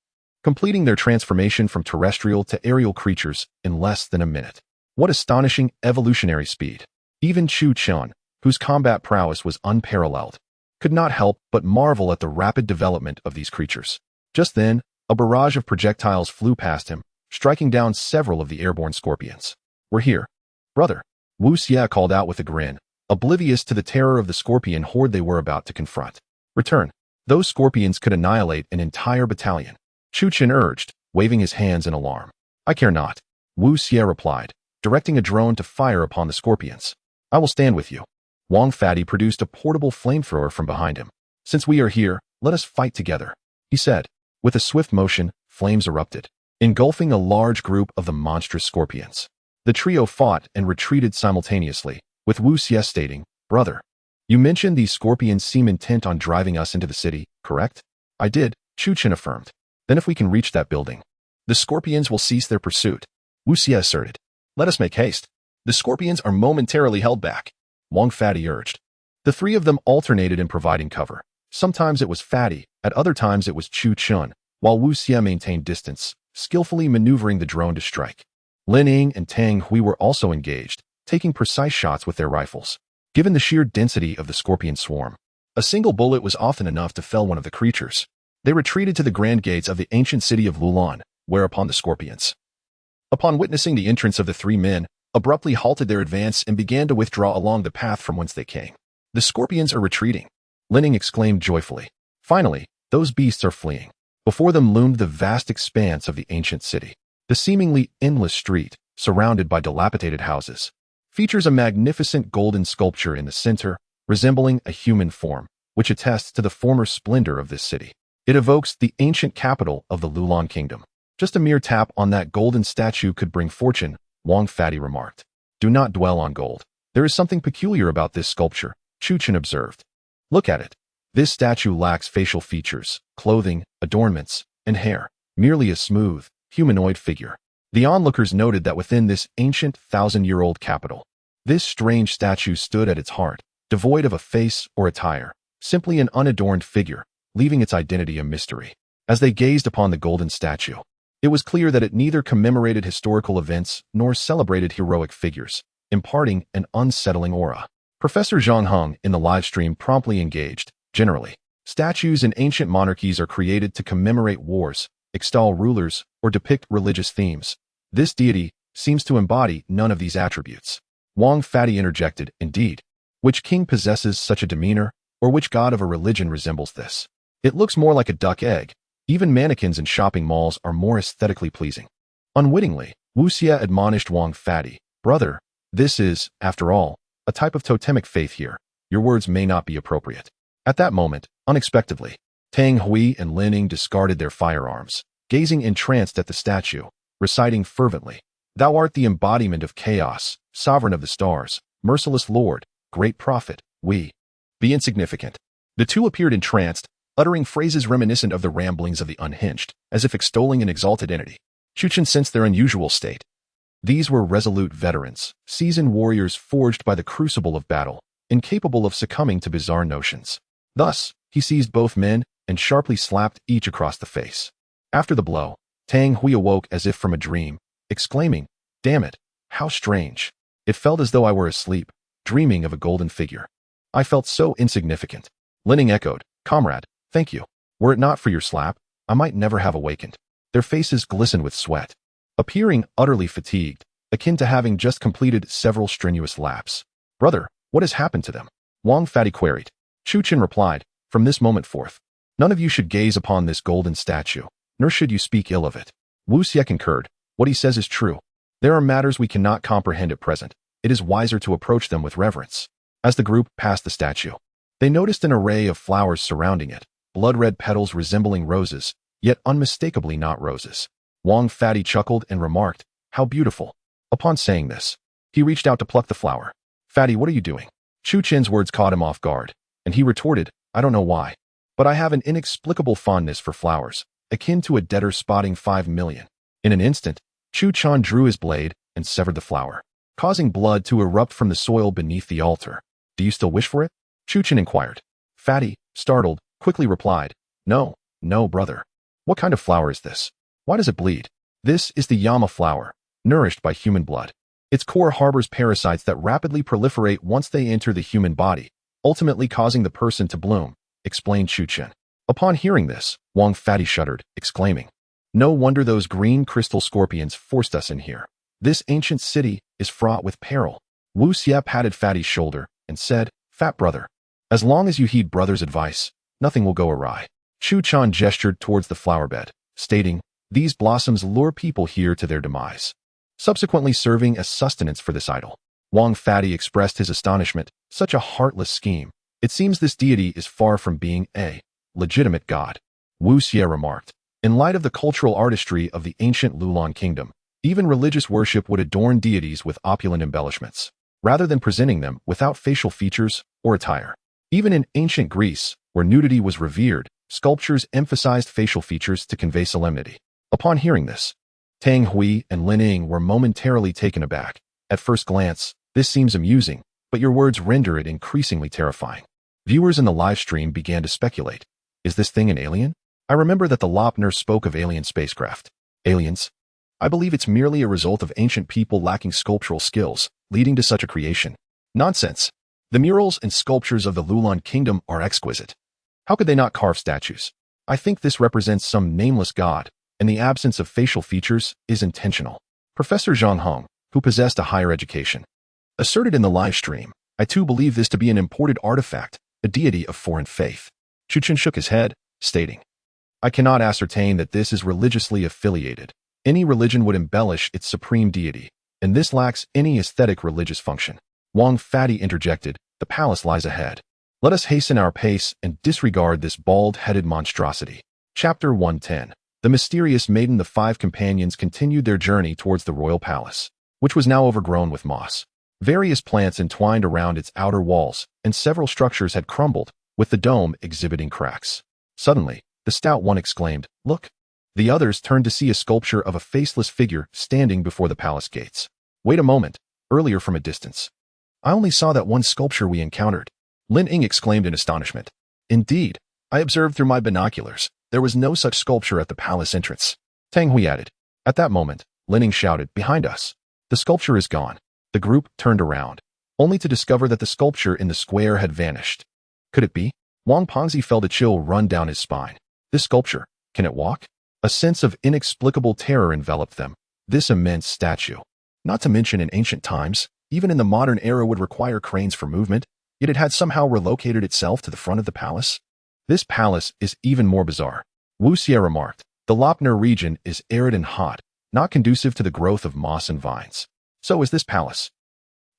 completing their transformation from terrestrial to aerial creatures in less than a minute. What astonishing evolutionary speed! Even Chu Chen, whose combat prowess was unparalleled, could not help but marvel at the rapid development of these creatures. Just then, a barrage of projectiles flew past him, striking down several of the airborne scorpions. We're here, brother, Wu Xie called out with a grin, oblivious to the terror of the scorpion horde they were about to confront. Return. Those scorpions could annihilate an entire battalion, Chu Chen urged, waving his hands in alarm. I care not, Wu Xie replied, directing a drone to fire upon the scorpions. I will stand with you. Wang Fatty produced a portable flamethrower from behind him. Since we are here, let us fight together, he said. With a swift motion, flames erupted, engulfing a large group of the monstrous scorpions. The trio fought and retreated simultaneously, with Wu Xie stating, Brother, you mentioned these scorpions seem intent on driving us into the city, correct? I did, Chu Chen affirmed. Then if we can reach that building, the scorpions will cease their pursuit, Wu Xie asserted. Let us make haste. The scorpions are momentarily held back, Wang Fatty urged. The 3 of them alternated in providing cover. Sometimes it was Fatty, at other times it was Chu Chen, while Wu Xie maintained distance, skillfully maneuvering the drone to strike. Lin Ying and Tang Hui were also engaged, taking precise shots with their rifles. Given the sheer density of the scorpion swarm, a single bullet was often enough to fell one of the creatures. They retreated to the grand gates of the ancient city of Lulan, whereupon the scorpions, upon witnessing the entrance of the 3 men, abruptly halted their advance and began to withdraw along the path from whence they came. The scorpions are retreating, Lin Ying exclaimed joyfully. Finally, those beasts are fleeing. Before them loomed the vast expanse of the ancient city. The seemingly endless street, surrounded by dilapidated houses, features a magnificent golden sculpture in the center, resembling a human form, which attests to the former splendor of this city. It evokes the ancient capital of the Lulan kingdom. Just a mere tap on that golden statue could bring fortune, Wang Fatty remarked. Do not dwell on gold. There is something peculiar about this sculpture, Chu Chen observed. Look at it. This statue lacks facial features, clothing, adornments, and hair, merely a smooth, humanoid figure. The onlookers noted that within this ancient 1,000-year-old capital, this strange statue stood at its heart, devoid of a face or attire, simply an unadorned figure, leaving its identity a mystery. As they gazed upon the golden statue, it was clear that it neither commemorated historical events nor celebrated heroic figures, imparting an unsettling aura. Professor Zhang Huang in the livestream promptly engaged. Generally, statues in ancient monarchies are created to commemorate wars, extol rulers, or depict religious themes. This deity seems to embody none of these attributes. Wang Fatty interjected, indeed. Which king possesses such a demeanor, or which god of a religion resembles this? It looks more like a duck egg. Even mannequins in shopping malls are more aesthetically pleasing. Unwittingly, Wu Xie admonished Wang Fatty, "Brother, this is, after all, a type of totemic faith here. Your words may not be appropriate." At that moment, unexpectedly, Tang Hui and Lin Ying discarded their firearms, gazing entranced at the statue, reciting fervently, "Thou art the embodiment of chaos, sovereign of the stars, merciless Lord, great prophet, we be insignificant." The two appeared entranced, uttering phrases reminiscent of the ramblings of the unhinged, as if extolling an exalted entity. Chuchen sensed their unusual state. These were resolute veterans, seasoned warriors forged by the crucible of battle, incapable of succumbing to bizarre notions. Thus, he seized both men and sharply slapped each across the face. After the blow, Tang Hui awoke as if from a dream, exclaiming, "Damn it, how strange. It felt as though I were asleep, dreaming of a golden figure. I felt so insignificant." Lin Ying echoed, "Comrade, thank you. Were it not for your slap, I might never have awakened." Their faces glistened with sweat, appearing utterly fatigued, akin to having just completed several strenuous laps. "Brother, what has happened to them?" Wang Fatty queried. Chu Chen replied, "From this moment forth, none of you should gaze upon this golden statue, nor should you speak ill of it." Wu Xie concurred, "What he says is true. There are matters we cannot comprehend at present. It is wiser to approach them with reverence." As the group passed the statue, they noticed an array of flowers surrounding it, blood-red petals resembling roses, yet unmistakably not roses. Wang Fatty chuckled and remarked, "How beautiful." Upon saying this, he reached out to pluck the flower. "Fatty, what are you doing?" Chu Chen's words caught him off guard, and he retorted, "I don't know why, but I have an inexplicable fondness for flowers, akin to a debtor spotting 5 million. In an instant, Chu Chan drew his blade and severed the flower, causing blood to erupt from the soil beneath the altar. "Do you still wish for it?" Chu Chen inquired. Fatty, startled, quickly replied, "No, no, brother. What kind of flower is this? Why does it bleed?" "This is the Yama flower, nourished by human blood. Its core harbors parasites that rapidly proliferate once they enter the human body, ultimately causing the person to bloom," explained Chu Chen. Upon hearing this, Wang Fatty shuddered, exclaiming, "No wonder those green crystal scorpions forced us in here. This ancient city is fraught with peril." Wu Xie patted Fatty's shoulder and said, "Fat brother, as long as you heed brother's advice, nothing will go awry." Chu Chan gestured towards the flower bed, stating, "These blossoms lure people here to their demise, subsequently serving as sustenance for this idol." Wang Fatty expressed his astonishment. Such a heartless scheme. It seems this deity is far from being a legitimate god. Wu Xie remarked, "In light of the cultural artistry of the ancient Lulan kingdom, even religious worship would adorn deities with opulent embellishments, rather than presenting them without facial features or attire. Even in ancient Greece, where nudity was revered, sculptures emphasized facial features to convey solemnity." Upon hearing this, Tang Hui and Lin Ying were momentarily taken aback. "At first glance, this seems amusing, but your words render it increasingly terrifying." Viewers in the live stream began to speculate. Is this thing an alien? I remember that the Lopner spoke of alien spacecraft. Aliens? I believe it's merely a result of ancient people lacking sculptural skills, leading to such a creation. Nonsense. The murals and sculptures of the Lulan kingdom are exquisite. How could they not carve statues? I think this represents some nameless god, and the absence of facial features is intentional. Professor Zhang Huang, who possessed a higher education, asserted in the live stream, "I too believe this to be an imported artifact, a deity of foreign faith." Chu Chen shook his head, stating, "I cannot ascertain that this is religiously affiliated. Any religion would embellish its supreme deity, and this lacks any aesthetic religious function." Wang Fatty interjected, "The palace lies ahead. Let us hasten our pace and disregard this bald-headed monstrosity." Chapter 110. The mysterious maiden. The 5 companions continued their journey towards the royal palace, which was now overgrown with moss. Various plants entwined around its outer walls, and several structures had crumbled, with the dome exhibiting cracks. Suddenly, the stout one exclaimed, "Look!" The others turned to see a sculpture of a faceless figure standing before the palace gates. "Wait a moment," earlier from a distance. "I only saw that one sculpture we encountered," Lin Ying exclaimed in astonishment. "Indeed, I observed through my binoculars. There was no such sculpture at the palace entrance," Tang Hui added. At that moment, Lin Ying shouted, "Behind us! The sculpture is gone." The group turned around, only to discover that the sculpture in the square had vanished. Could it be? Wang Pengzi felt a chill run down his spine. This sculpture, can it walk? A sense of inexplicable terror enveloped them. This immense statue, not to mention in ancient times, even in the modern era would require cranes for movement, yet it had somehow relocated itself to the front of the palace. This palace is even more bizarre. Wu Xie remarked, "The Lopner region is arid and hot, not conducive to the growth of moss and vines. So is this palace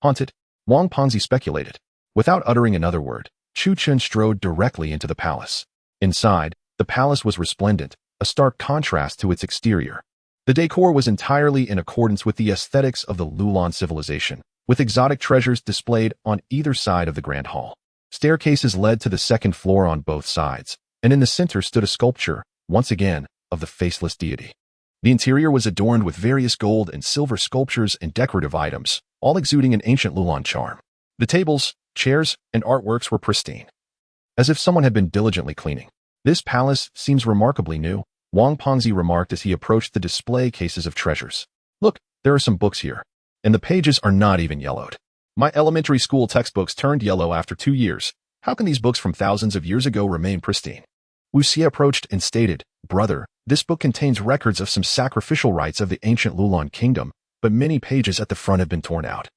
haunted? Wang Pengzi speculated. Without uttering another word, Chu Chen strode directly into the palace. Inside, the palace was resplendent, a stark contrast to its exterior. The decor was entirely in accordance with the aesthetics of the Lulan civilization, with exotic treasures displayed on either side of the grand hall. Staircases led to the second floor on both sides, and in the center stood a sculpture, once again, of the faceless deity. The interior was adorned with various gold and silver sculptures and decorative items, all exuding an ancient Lulan charm. The tables, chairs, and artworks were pristine, as if someone had been diligently cleaning. This palace seems remarkably new, Wang Pengzi remarked as he approached the display cases of treasures. Look, there are some books here, and the pages are not even yellowed. My elementary school textbooks turned yellow after 2 years. How can these books from thousands of years ago remain pristine? Wu Xie approached and stated, Brother, this book contains records of some sacrificial rites of the ancient Lulan kingdom, but many pages at the front have been torn out,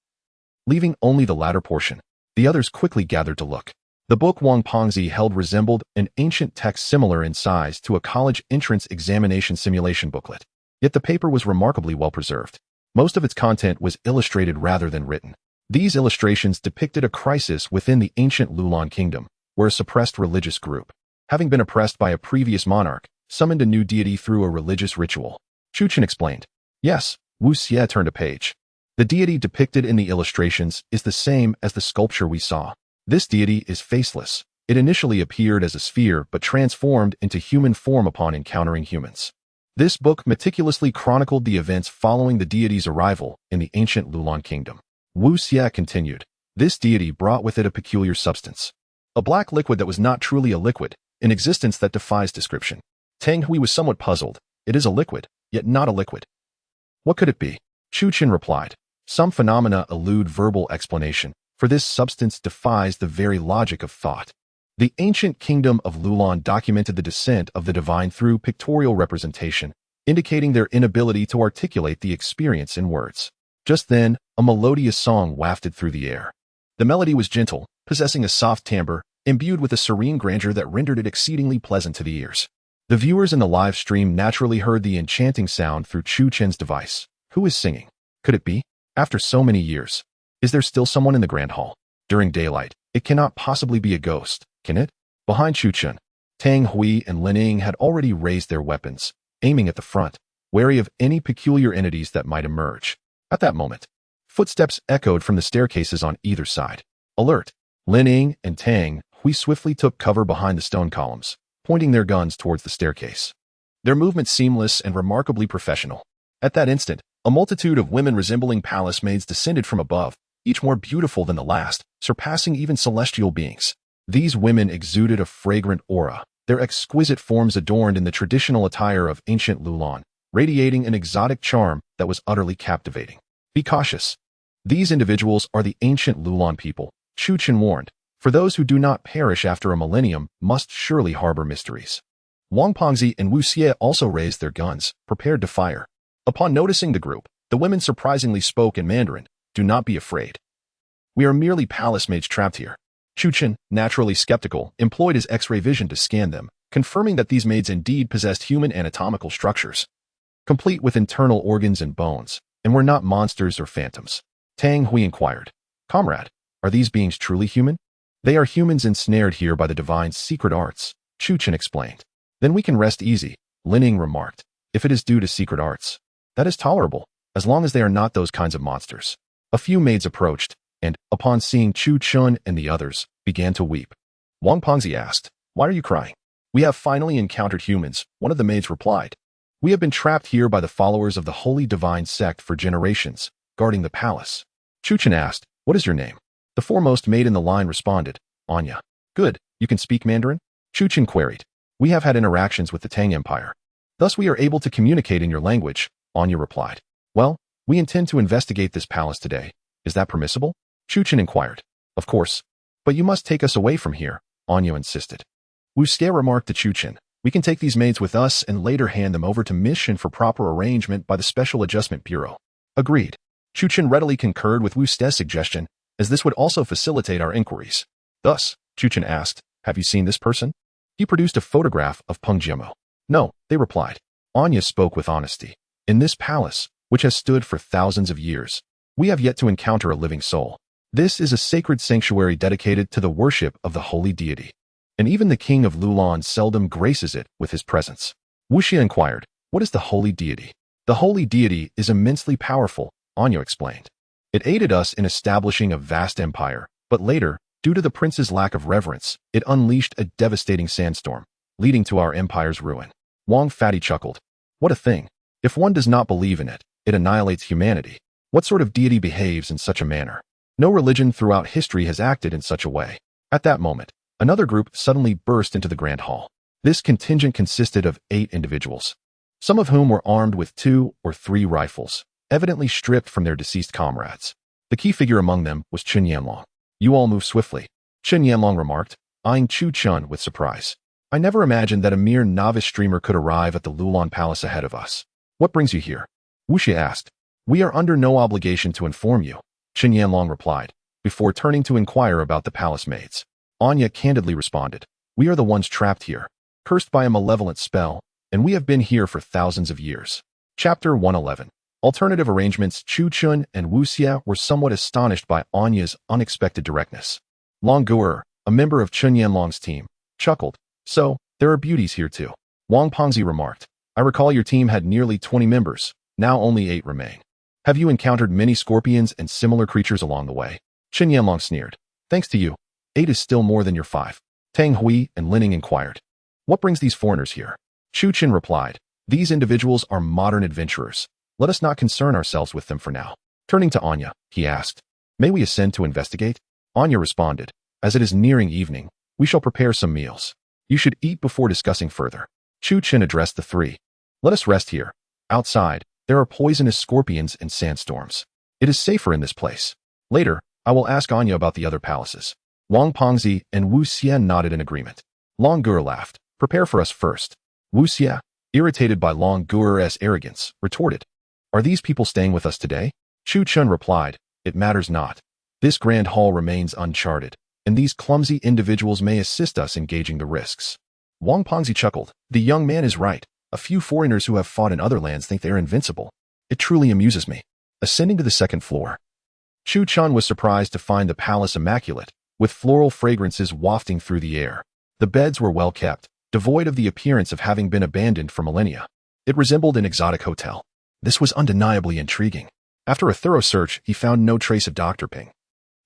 leaving only the latter portion. The others quickly gathered to look. The book Wang Pengzi held resembled an ancient text similar in size to a college entrance examination simulation booklet. Yet the paper was remarkably well preserved. Most of its content was illustrated rather than written. These illustrations depicted a crisis within the ancient Lulan kingdom, where a suppressed religious group, having been oppressed by a previous monarch, summoned a new deity through a religious ritual. Chu Chen explained. Yes, Wu Xie turned a page. The deity depicted in the illustrations is the same as the sculpture we saw. This deity is faceless. It initially appeared as a sphere but transformed into human form upon encountering humans. This book meticulously chronicled the events following the deity's arrival in the ancient Lulan kingdom. Wu Xie continued. This deity brought with it a peculiar substance. A black liquid that was not truly a liquid, an existence that defies description. Tang Hui was somewhat puzzled. It is a liquid, yet not a liquid. What could it be? Chu Chen replied. Some phenomena elude verbal explanation, for this substance defies the very logic of thought. The ancient kingdom of Lulan documented the descent of the divine through pictorial representation, indicating their inability to articulate the experience in words. Just then, a melodious song wafted through the air. The melody was gentle, possessing a soft timbre, imbued with a serene grandeur that rendered it exceedingly pleasant to the ears. The viewers in the live stream naturally heard the enchanting sound through Chu Chen's device. Who is singing? Could it be? After so many years, is there still someone in the grand hall? During daylight, it cannot possibly be a ghost, can it? Behind Chu Chen, Tang Hui and Lin Ying had already raised their weapons, aiming at the front, wary of any peculiar entities that might emerge. At that moment, footsteps echoed from the staircases on either side. Alert! Lin Ying and Tang Hui swiftly took cover behind the stone columns, pointing their guns towards the staircase. Their movement seamless and remarkably professional. At that instant, a multitude of women resembling palace maids descended from above, each more beautiful than the last, surpassing even celestial beings. These women exuded a fragrant aura, their exquisite forms adorned in the traditional attire of ancient Lulan, radiating an exotic charm that was utterly captivating. Be cautious. These individuals are the ancient Lulan people, Chu Chen warned. For those who do not perish after a millennium must surely harbor mysteries. Wang Pengzi and Wu Xie also raised their guns, prepared to fire. Upon noticing the group, the women surprisingly spoke in Mandarin. Do not be afraid. We are merely palace maids trapped here. Chu Chen, naturally skeptical, employed his X-ray vision to scan them, confirming that these maids indeed possessed human anatomical structures, complete with internal organs and bones, and were not monsters or phantoms. Tang Hui inquired, Comrade, are these beings truly human? They are humans ensnared here by the divine's secret arts, Chu Chen explained. Then we can rest easy, Lin Ying remarked. If it is due to secret arts, that is tolerable, as long as they are not those kinds of monsters. A few maids approached, and, upon seeing Chu Chen and the others, began to weep. Wang Pengzi asked, Why are you crying? We have finally encountered humans, one of the maids replied. We have been trapped here by the followers of the holy divine sect for generations, guarding the palace. Chu Chen asked, What is your name? The foremost maid in the line responded, Anya. Good, you can speak Mandarin? Chu Chen queried. We have had interactions with the Tang Empire. Thus we are able to communicate in your language, Anya replied. Well, we intend to investigate this palace today. Is that permissible? Chu Chen inquired. Of course. But you must take us away from here, Anya insisted. Wu Xie remarked to Chu Chen. We can take these maids with us and later hand them over to mission for proper arrangement by the Special Adjustment Bureau. Agreed. Chu Chen readily concurred with Wu Xie's suggestion, as this would also facilitate our inquiries. Thus, Chu Chen asked, Have you seen this person? He produced a photograph of Peng Jiamo. No, they replied. Anya spoke with honesty. In this palace, which has stood for thousands of years, we have yet to encounter a living soul. This is a sacred sanctuary dedicated to the worship of the holy deity, and even the king of Lulan seldom graces it with his presence. Wu Xie inquired, "What is the holy deity?" "The holy deity is immensely powerful," Anya explained. "It aided us in establishing a vast empire, but later, due to the prince's lack of reverence, it unleashed a devastating sandstorm, leading to our empire's ruin." Wang Fatty chuckled. "What a thing. If one does not believe in it, it annihilates humanity. What sort of deity behaves in such a manner? No religion throughout history has acted in such a way." At that moment, another group suddenly burst into the grand hall. This contingent consisted of 8 individuals, some of whom were armed with 2 or 3 rifles, evidently stripped from their deceased comrades. The key figure among them was Chen Yanlong. "You all move swiftly," Chen Yanlong remarked, eyeing Chu Chun with surprise. "I never imagined that a mere novice streamer could arrive at the Lulan Palace ahead of us. What brings you here?" Wu Xie asked. "We are under no obligation to inform you," Chen Yanlong replied, before turning to inquire about the palace maids. Anya candidly responded, "We are the ones trapped here, cursed by a malevolent spell, and we have been here for thousands of years." Chapter 111. Alternative arrangements. Chu Chun and Wu Xie were somewhat astonished by Anya's unexpected directness. Long Guer, a member of Chen Yanlong's team, chuckled. "So, there are beauties here too," Wang Pengzi remarked. "I recall your team had nearly 20 members, now only 8 remain. Have you encountered many scorpions and similar creatures along the way?" Chen Yanlong sneered. "Thanks to you, 8 is still more than your 5. Tang Hui and Lining inquired. "What brings these foreigners here?" Chu Chen replied, "These individuals are modern adventurers. Let us not concern ourselves with them for now." Turning to Anya, he asked, "May we ascend to investigate?" Anya responded, "As it is nearing evening, we shall prepare some meals. You should eat before discussing further." Chu Chen addressed the 3. "Let us rest here. Outside, there are poisonous scorpions and sandstorms. It is safer in this place. Later, I will ask Anya about the other palaces." Wang Pengzi and Wu Xie nodded in agreement. Long Guer laughed. "Prepare for us first." Wu Xie, irritated by Long Guer's arrogance, retorted, "Are these people staying with us today?" Chu Chun replied, "It matters not. This grand hall remains uncharted, and these clumsy individuals may assist us in gauging the risks." Wang Pengzi chuckled. "The young man is right. A few foreigners who have fought in other lands think they are invincible. It truly amuses me." Ascending to the 2nd floor, Chu Chun was surprised to find the palace immaculate, with floral fragrances wafting through the air. The beds were well kept, devoid of the appearance of having been abandoned for millennia. It resembled an exotic hotel. This was undeniably intriguing. After a thorough search, he found no trace of Dr. Ping.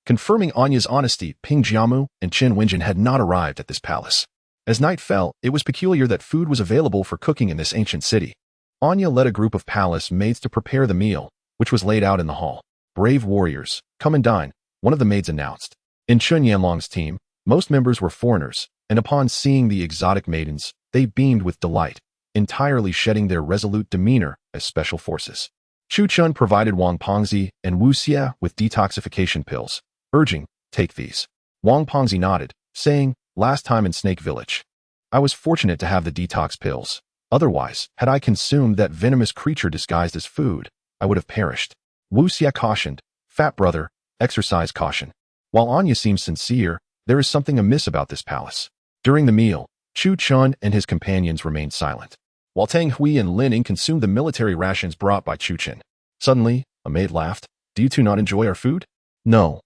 Confirming Anya's honesty, Ping Jiamu and Chen Wenjin had not arrived at this palace. As night fell, it was peculiar that food was available for cooking in this ancient city. Anya led a group of palace maids to prepare the meal, which was laid out in the hall. "Brave warriors, come and dine," one of the maids announced. In Chen Yanlong's team, most members were foreigners, and upon seeing the exotic maidens, they beamed with delight, entirely shedding their resolute demeanor as special forces. Chu Chun provided Wang Pengzi and Wu Xie with detoxification pills, urging, "Take these." Wang Pengzi nodded, saying, "Last time in Snake Village, I was fortunate to have the detox pills. Otherwise, had I consumed that venomous creature disguised as food, I would have perished." Wu Xie cautioned, "Fat brother, exercise caution." While Anya seemed sincere, there is something amiss about this palace. During the meal, Chu Chun and his companions remained silent, while Tang Hui and Lining consumed the military rations brought by Chu Chen. Suddenly, a maid laughed. "Do you two not enjoy our food?" "No.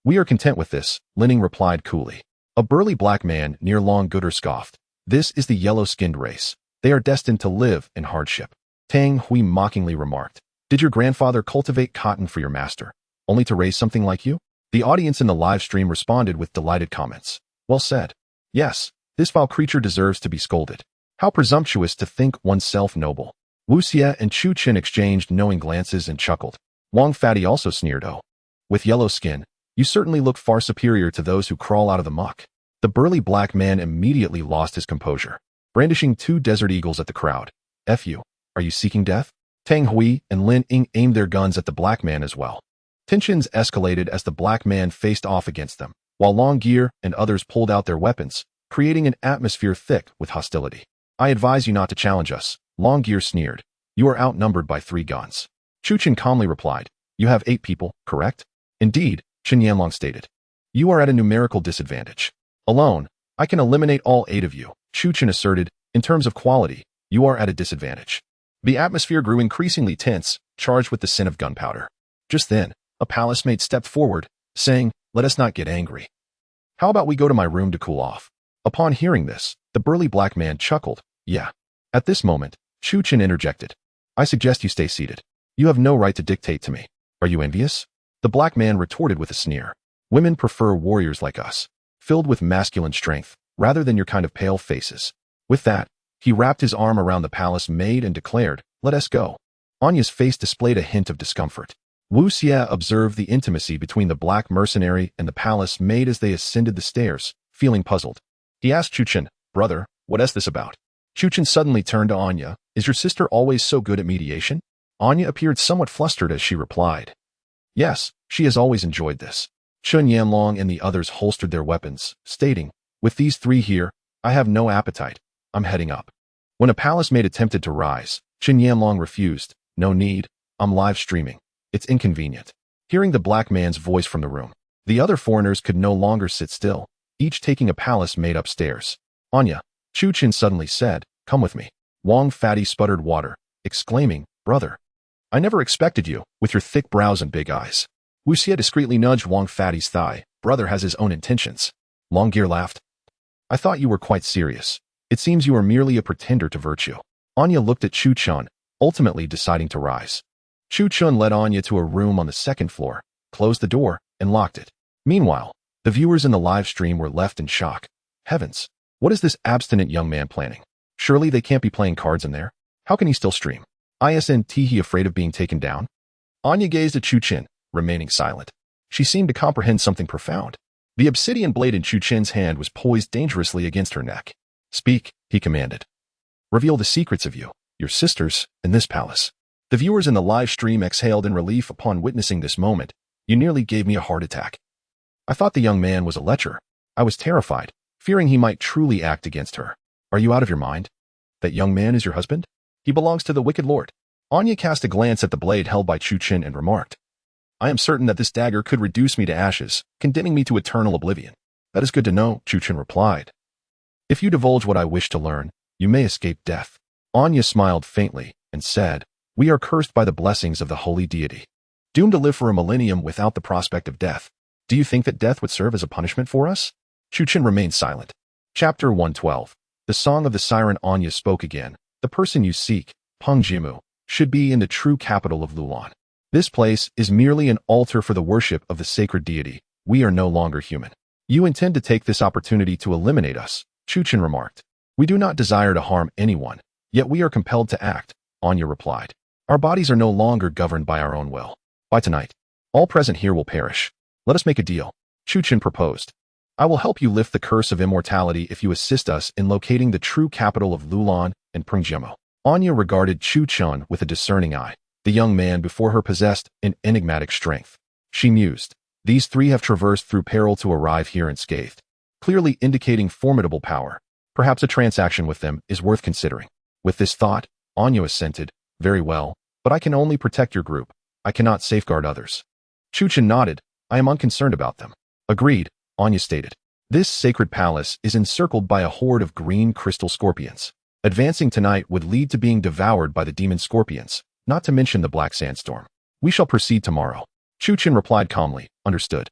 We are content with this," Lining replied coolly. A burly black man near Long Gooder scoffed. "This is the yellow-skinned race. They are destined to live in hardship." Tang Hui mockingly remarked, "Did your grandfather cultivate cotton for your master, only to raise something like you?" The audience in the live stream responded with delighted comments. "Well said. Yes, this vile creature deserves to be scolded. How presumptuous to think oneself noble." Wu Xie and Chu Chen exchanged knowing glances and chuckled. Wang Fatty also sneered, "Oh, with yellow skin, you certainly look far superior to those who crawl out of the muck." The burly black man immediately lost his composure, brandishing 2 desert eagles at the crowd. "F you, are you seeking death?" Tang Hui and Lin Ying aimed their guns at the black man as well. Tensions escalated as the black man faced off against them, while Long Gear and others pulled out their weapons, creating an atmosphere thick with hostility. "I advise you not to challenge us," Long Gear sneered. "You are outnumbered by 3 guns." Chu Chen calmly replied, "You have 8 people, correct?" "Indeed," Chen Yanlong stated. "You are at a numerical disadvantage. Alone, I can eliminate all 8 of you," Chu Chen asserted. "In terms of quality, you are at a disadvantage." The atmosphere grew increasingly tense, charged with the scent of gunpowder. Just then, a palace maid stepped forward, saying, "Let us not get angry. How about we go to my room to cool off?" Upon hearing this, the burly black man chuckled. "Yeah." At this moment, Chu Chen interjected. "I suggest you stay seated. You have no right to dictate to me. Are you envious?" The black man retorted with a sneer. "Women prefer warriors like us, filled with masculine strength, rather than your kind of pale faces." With that, he wrapped his arm around the palace maid and declared, "Let us go." Anya's face displayed a hint of discomfort. Wu Xie observed the intimacy between the black mercenary and the palace maid as they ascended the stairs, feeling puzzled. He asked Chu Chen, "Brother, what is this about?" Chu Chen suddenly turned to Anya. "Is your sister always so good at mediation?" Anya appeared somewhat flustered as she replied, "Yes, she has always enjoyed this." Yan Huang and the others holstered their weapons, stating, "With these three here, I have no appetite. I'm heading up." When a palace maid attempted to rise, Yan Huang refused. "No need. I'm live streaming. It's inconvenient." Hearing the black man's voice from the room, the other foreigners could no longer sit still, each taking a palace maid upstairs. "Anya," Chu Chen suddenly said, "come with me." Wang Fatty sputtered water, exclaiming, "Brother, I never expected you, with your thick brows and big eyes." Wu Xie discreetly nudged Wang Fatty's thigh. "Brother has his own intentions." Longgear laughed. "I thought you were quite serious. It seems you are merely a pretender to virtue." Anya looked at Chu Chen, ultimately deciding to rise. Chu Chen led Anya to a room on the second floor, closed the door, and locked it. Meanwhile, the viewers in the live stream were left in shock. Heavens, what is this abstinent young man planning? Surely they can't be playing cards in there. How can he still stream? Isn't he afraid of being taken down? Anya gazed at Chu Chen, remaining silent. She seemed to comprehend something profound. The obsidian blade in Chu Chen's hand was poised dangerously against her neck. "Speak," he commanded. "Reveal the secrets of you, your sisters, and this palace." The viewers in the live stream exhaled in relief upon witnessing this moment. "You nearly gave me a heart attack. I thought the young man was a lecher. I was terrified, fearing he might truly act against her. Are you out of your mind? That young man is your husband? He belongs to the wicked lord." Anya cast a glance at the blade held by Chu Chen and remarked, "I am certain that this dagger could reduce me to ashes, condemning me to eternal oblivion." "That is good to know," Chu Chen replied. "If you divulge what I wish to learn, you may escape death." Anya smiled faintly and said, "We are cursed by the blessings of the holy deity, doomed to live for a millennium without the prospect of death. Do you think that death would serve as a punishment for us?" Chu Chen remained silent. Chapter 112. The Song of the Siren. Anya spoke again. "The person you seek, Pengjimu, should be in the true capital of Lulan. This place is merely an altar for the worship of the sacred deity. We are no longer human. You intend to take this opportunity to eliminate us," Chu Chen remarked. "We do not desire to harm anyone, yet we are compelled to act," Anya replied. "Our bodies are no longer governed by our own will. By tonight, all present here will perish. Let us make a deal," Chu Chen proposed. "I will help you lift the curse of immortality if you assist us in locating the true capital of Lulan and Pengjimu." Anya regarded Chu Chen with a discerning eye. The young man before her possessed an enigmatic strength. She mused, "These three have traversed through peril to arrive here unscathed, clearly indicating formidable power. Perhaps a transaction with them is worth considering." With this thought, Anya assented, "Very well, but I can only protect your group. I cannot safeguard others." Chu Chen nodded. "I am unconcerned about them." "Agreed," Anya stated. "This sacred palace is encircled by a horde of green crystal scorpions. Advancing tonight would lead to being devoured by the demon scorpions, not to mention the black sandstorm. We shall proceed tomorrow." Chu Chen replied calmly, "Understood.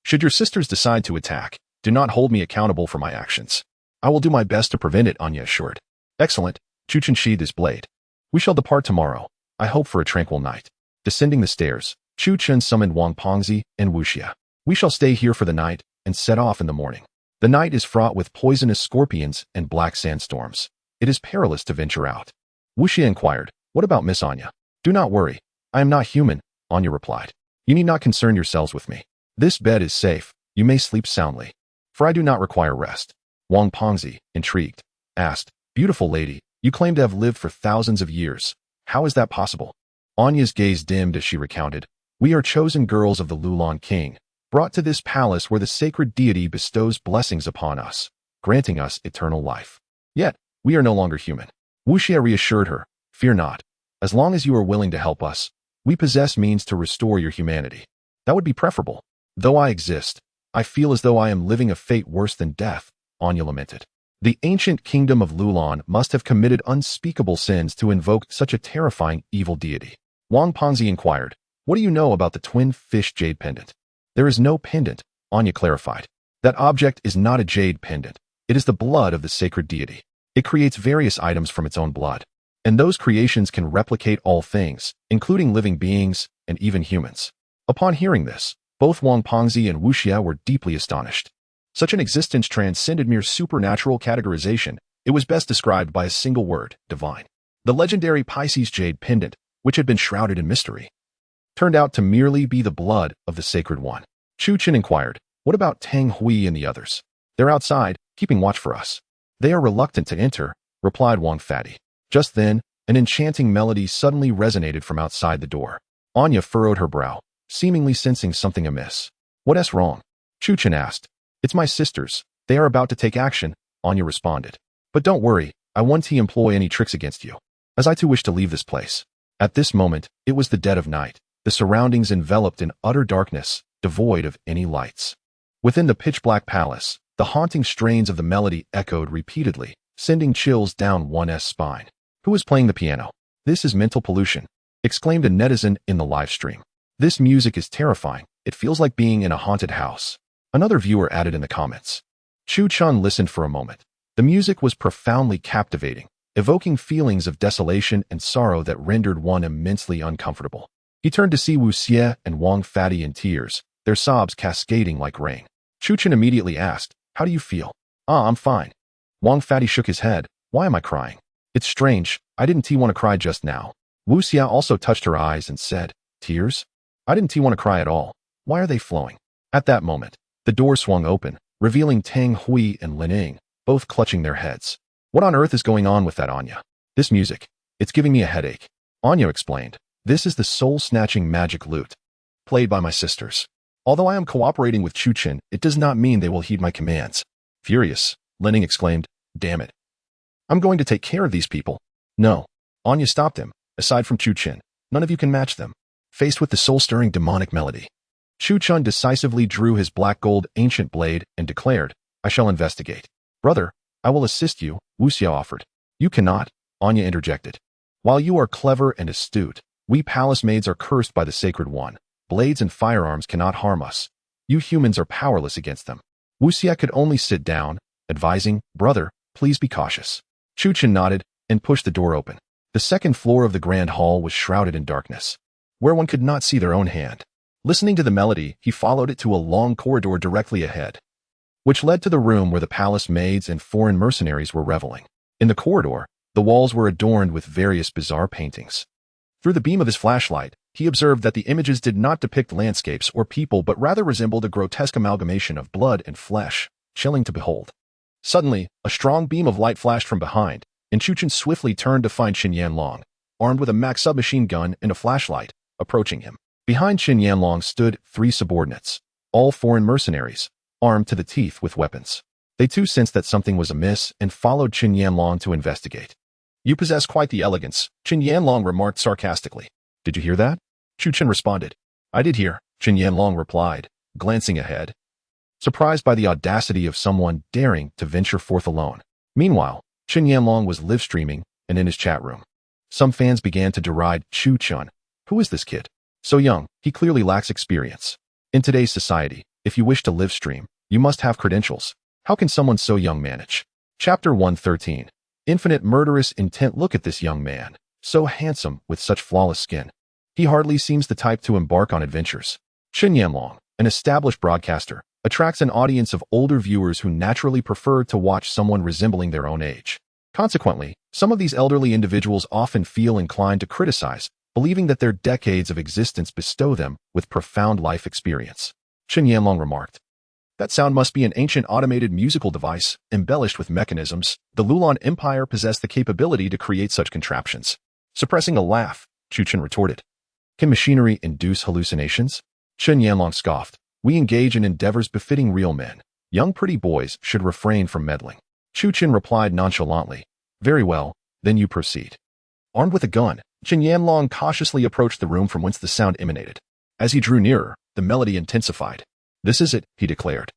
Should your sisters decide to attack, do not hold me accountable for my actions. I will do my best to prevent it," Anya assured. "Excellent." Chu Chen sheathed his blade. "We shall depart tomorrow. I hope for a tranquil night." Descending the stairs, Chu Chen summoned Wang Pengzi and Wu Xie. "We shall stay here for the night and set off in the morning. The night is fraught with poisonous scorpions and black sandstorms. It is perilous to venture out." Wu Xie inquired, "What about Miss Anya?" "Do not worry. I am not human," Anya replied. "You need not concern yourselves with me. This bed is safe. You may sleep soundly, for I do not require rest." Wang Pengzi, intrigued, asked, "Beautiful lady, you claim to have lived for thousands of years. How is that possible?" Anya's gaze dimmed as she recounted, "We are chosen girls of the Lulan king, brought to this palace where the sacred deity bestows blessings upon us, granting us eternal life. Yet, we are no longer human." Wu Xie reassured her, "Fear not. As long as you are willing to help us, we possess means to restore your humanity. That would be preferable. Though I exist, I feel as though I am living a fate worse than death," Anya lamented. The ancient kingdom of Lulan must have committed unspeakable sins to invoke such a terrifying evil deity. Wang Ponzi inquired, "What do you know about the twin fish jade pendant?" "There is no pendant," Anya clarified. "That object is not a jade pendant. It is the blood of the sacred deity. It creates various items from its own blood. And those creations can replicate all things, including living beings and even humans." Upon hearing this, both Wang Ponzi and Wu Xie were deeply astonished. Such an existence transcended mere supernatural categorization. It was best described by a single word: divine. The legendary Pisces jade pendant, which had been shrouded in mystery, turned out to merely be the blood of the sacred one. Chu Qin inquired, "What about Tang Hui and the others?" "They're outside, keeping watch for us." "They are reluctant to enter," replied Wang Fatty. Just then, an enchanting melody suddenly resonated from outside the door. Anya furrowed her brow, seemingly sensing something amiss. "What's wrong?" Chu Qin asked. "It's my sisters. They are about to take action," Anya responded. "But don't worry, I won't employ any tricks against you, as I too wish to leave this place." At this moment, it was the dead of night, the surroundings enveloped in utter darkness, devoid of any lights. Within the pitch-black palace, the haunting strains of the melody echoed repeatedly, sending chills down one's spine. "Who is playing the piano?" "This is mental pollution," exclaimed a netizen in the live stream. "This music is terrifying. It feels like being in a haunted house," another viewer added in the comments. Chu Chun listened for a moment. The music was profoundly captivating, evoking feelings of desolation and sorrow that rendered one immensely uncomfortable. He turned to see Wu Xie and Wang Fatty in tears, their sobs cascading like rain. Chu Chun immediately asked, "How do you feel?" "I'm fine." Wang Fatty shook his head. "Why am I crying?" "It's strange. I didn't want to cry just now." Wu Xie also touched her eyes and said, "Tears? I didn't want to cry at all. Why are they flowing?" At that moment, the door swung open, revealing Tang Hui and Lin Ying, both clutching their heads. "What on earth is going on with that, Anya?" "This music. It's giving me a headache." Anya explained, "This is the soul-snatching magic lute, played by my sisters. Although I am cooperating with Chu Qin, it does not mean they will heed my commands." Furious, Lin Ying exclaimed, "Damn it. I'm going to take care of these people." "No." Anya stopped him. "Aside from Chu Qin, none of you can match them." Faced with the soul-stirring demonic melody, Chu Chun decisively drew his black gold ancient blade and declared, "I shall investigate." "Brother, I will assist you," Wu Xie offered. "You cannot," Anya interjected. "While you are clever and astute, we palace maids are cursed by the sacred one. Blades and firearms cannot harm us. You humans are powerless against them." Wu Xie could only sit down, advising, "Brother, please be cautious." Chu Qin nodded and pushed the door open. The second floor of the grand hall was shrouded in darkness, where one could not see their own hand. Listening to the melody, he followed it to a long corridor directly ahead, which led to the room where the palace maids and foreign mercenaries were reveling. In the corridor, the walls were adorned with various bizarre paintings. Through the beam of his flashlight, he observed that the images did not depict landscapes or people but rather resembled a grotesque amalgamation of blood and flesh, chilling to behold. Suddenly, a strong beam of light flashed from behind, and Chu Qin swiftly turned to find Yan Huang, armed with a Mac submachine gun and a flashlight, approaching him. Behind Yan Huang stood 3 subordinates, all foreign mercenaries, armed to the teeth with weapons. They too sensed that something was amiss and followed Yan Huang to investigate. "You possess quite the elegance," Yan Huang remarked sarcastically. "Did you hear that?" Chu Qin responded. "I did hear," Yan Huang replied, glancing ahead, surprised by the audacity of someone daring to venture forth alone. Meanwhile, Yan Huang was live-streaming and in his chat room. Some fans began to deride Chu Qin. "Who is this kid? So young, he clearly lacks experience. In today's society, if you wish to live stream, you must have credentials. How can someone so young manage?" Chapter 113. Infinite murderous intent. Look at this young man, so handsome with such flawless skin. He hardly seems the type to embark on adventures. Yan Huang, an established broadcaster, attracts an audience of older viewers who naturally prefer to watch someone resembling their own age. Consequently, some of these elderly individuals often feel inclined to criticize, believing that their decades of existence bestow them with profound life experience. Yan Huang remarked, "That sound must be an ancient automated musical device, embellished with mechanisms. The Lulan Empire possessed the capability to create such contraptions." Suppressing a laugh, Chu Qin retorted, "Can machinery induce hallucinations?" Yan Huang scoffed, "We engage in endeavors befitting real men. Young pretty boys should refrain from meddling." Chu Qin replied nonchalantly, "Very well, then you proceed." Armed with a gun, Yan Huang cautiously approached the room from whence the sound emanated. As he drew nearer, the melody intensified. "This is it," he declared,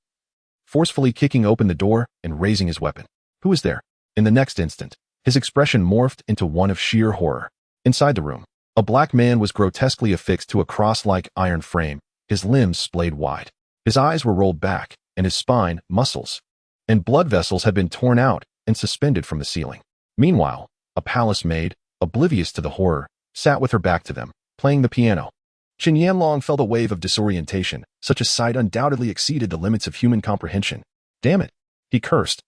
forcefully kicking open the door and raising his weapon. Who is there? In the next instant, his expression morphed into one of sheer horror. Inside the room, a black man was grotesquely affixed to a cross-like iron frame, his limbs splayed wide. His eyes were rolled back, and his spine, muscles, and blood vessels had been torn out and suspended from the ceiling. Meanwhile, a palace maid, oblivious to the horror, sat with her back to them, playing the piano. Qin Yanlong felt a wave of disorientation. Such a sight undoubtedly exceeded the limits of human comprehension. Damn it, he cursed,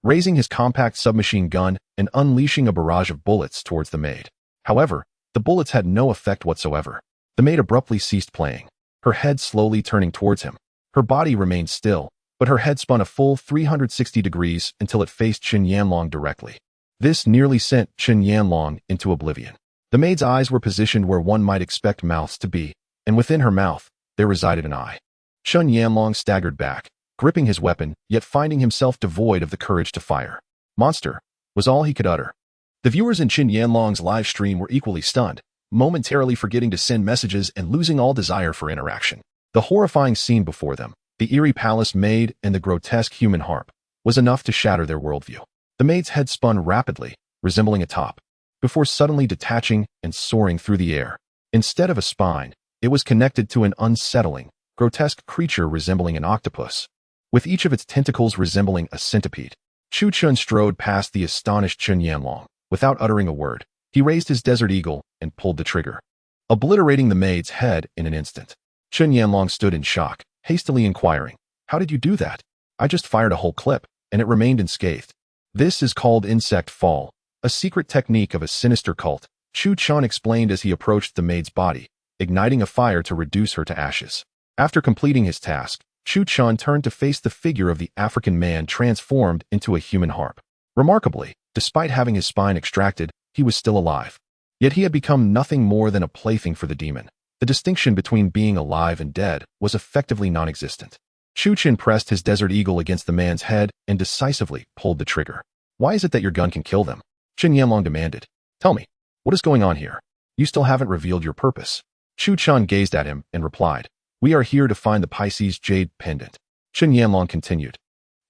raising his compact submachine gun and unleashing a barrage of bullets towards the maid. However, the bullets had no effect whatsoever. The maid abruptly ceased playing, her head slowly turning towards him. Her body remained still, but her head spun a full 360 degrees until it faced Qin Yanlong directly. This nearly sent Qin Yanlong into oblivion. The maid's eyes were positioned where one might expect mouths to be, and within her mouth, there resided an eye. Qin Yanlong staggered back, gripping his weapon, yet finding himself devoid of the courage to fire. "Monster," was all he could utter. The viewers in Qin Yanlong's live stream were equally stunned, momentarily forgetting to send messages and losing all desire for interaction. The horrifying scene before them, the eerie palace maid and the grotesque human harp, was enough to shatter their worldview. The maid's head spun rapidly, resembling a top, before suddenly detaching and soaring through the air. Instead of a spine, it was connected to an unsettling, grotesque creature resembling an octopus, with each of its tentacles resembling a centipede. Chu Chun strode past the astonished Qin Yanlong. Without uttering a word, he raised his desert eagle and pulled the trigger, obliterating the maid's head in an instant. Qin Yanlong stood in shock, hastily inquiring, "How did you do that?" "I just fired a whole clip, and it remained unscathed. This is called insect fall, a secret technique of a sinister cult," Chu Chun explained as he approached the maid's body, igniting a fire to reduce her to ashes. After completing his task, Chu Chun turned to face the figure of the African man transformed into a human harp. Remarkably, despite having his spine extracted, he was still alive. Yet he had become nothing more than a plaything for the demon. The distinction between being alive and dead was effectively non-existent. Chu Chun pressed his desert eagle against the man's head and decisively pulled the trigger. "Why is it that your gun can kill them?" Qin Yanlong demanded. "Tell me, what is going on here? You still haven't revealed your purpose." Chu Chun gazed at him and replied, "We are here to find the Pisces jade pendant." Qin Yanlong continued,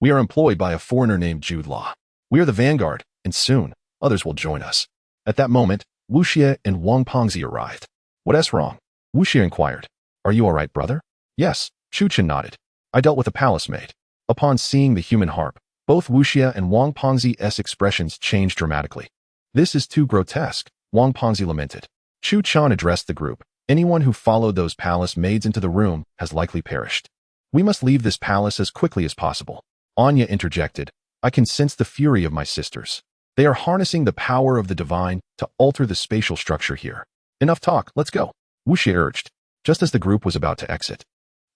"We are employed by a foreigner named Jude Law. We are the vanguard, and soon, others will join us." At that moment, Wu Xie and Wang Pengzi arrived. "What's wrong?" Wu Xie inquired. "Are you all right, brother?" "Yes," Chu Chun nodded. "I dealt with a palace maid." Upon seeing the human harp, both Wu Xie and Wang Pengzi's expressions changed dramatically. "This is too grotesque," Wang Pengzi lamented. Chu Chun addressed the group. "Anyone who followed those palace maids into the room has likely perished. We must leave this palace as quickly as possible." Anya interjected, "I can sense the fury of my sisters. They are harnessing the power of the divine to alter the spatial structure here. Enough talk, let's go," Wu Xie urged. Just as the group was about to exit,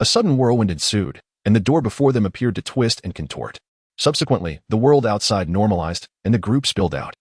a sudden whirlwind ensued, and the door before them appeared to twist and contort. Subsequently, the world outside normalized, and the group spilled out,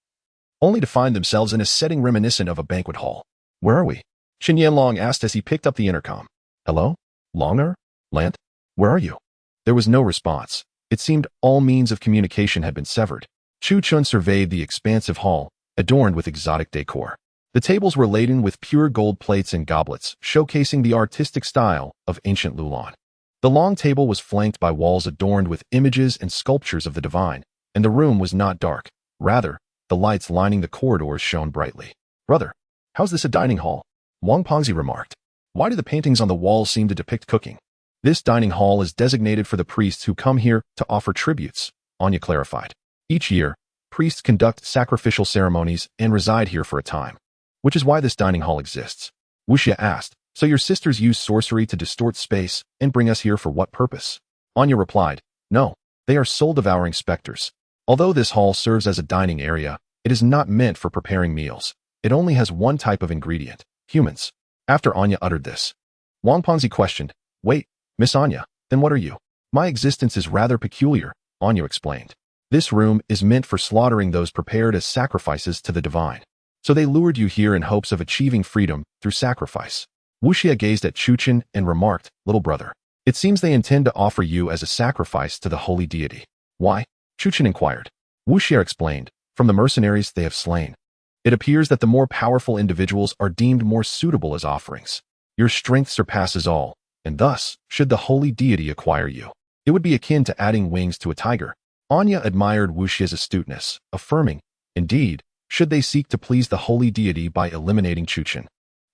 only to find themselves in a setting reminiscent of a banquet hall. "Where are we?" Qin Yanlong asked as he picked up the intercom. "Hello? Longer? Lant? Where are you?" There was no response. It seemed all means of communication had been severed. Chu Chun surveyed the expansive hall, adorned with exotic decor. The tables were laden with pure gold plates and goblets, showcasing the artistic style of ancient Lulan. The long table was flanked by walls adorned with images and sculptures of the divine, and the room was not dark. Rather, the lights lining the corridors shone brightly. "Brother, how's this a dining hall?" Wang Pengzi remarked. "Why do the paintings on the walls seem to depict cooking?" "This dining hall is designated for the priests who come here to offer tributes," Anya clarified. "Each year, priests conduct sacrificial ceremonies and reside here for a time, which is why this dining hall exists." Wu Xie asked, "So your sisters use sorcery to distort space and bring us here for what purpose?" Anya replied, "No, they are soul-devouring specters. Although this hall serves as a dining area, it is not meant for preparing meals. It only has one type of ingredient, humans." After Anya uttered this, Wang Pengzi questioned, "Wait, Miss Anya, then what are you?" "My existence is rather peculiar," Anya explained. "This room is meant for slaughtering those prepared as sacrifices to the divine. So they lured you here in hopes of achieving freedom through sacrifice." Wu Xie gazed at Chu Chun and remarked, "Little brother, it seems they intend to offer you as a sacrifice to the holy deity." "Why?" Chu Chun inquired. Wu Xie explained, "From the mercenaries they have slain, it appears that the more powerful individuals are deemed more suitable as offerings. Your strength surpasses all, and thus, should the holy deity acquire you, it would be akin to adding wings to a tiger." Anya admired Wu Xie's astuteness, affirming, indeed, should they seek to please the holy deity by eliminating Chuchen,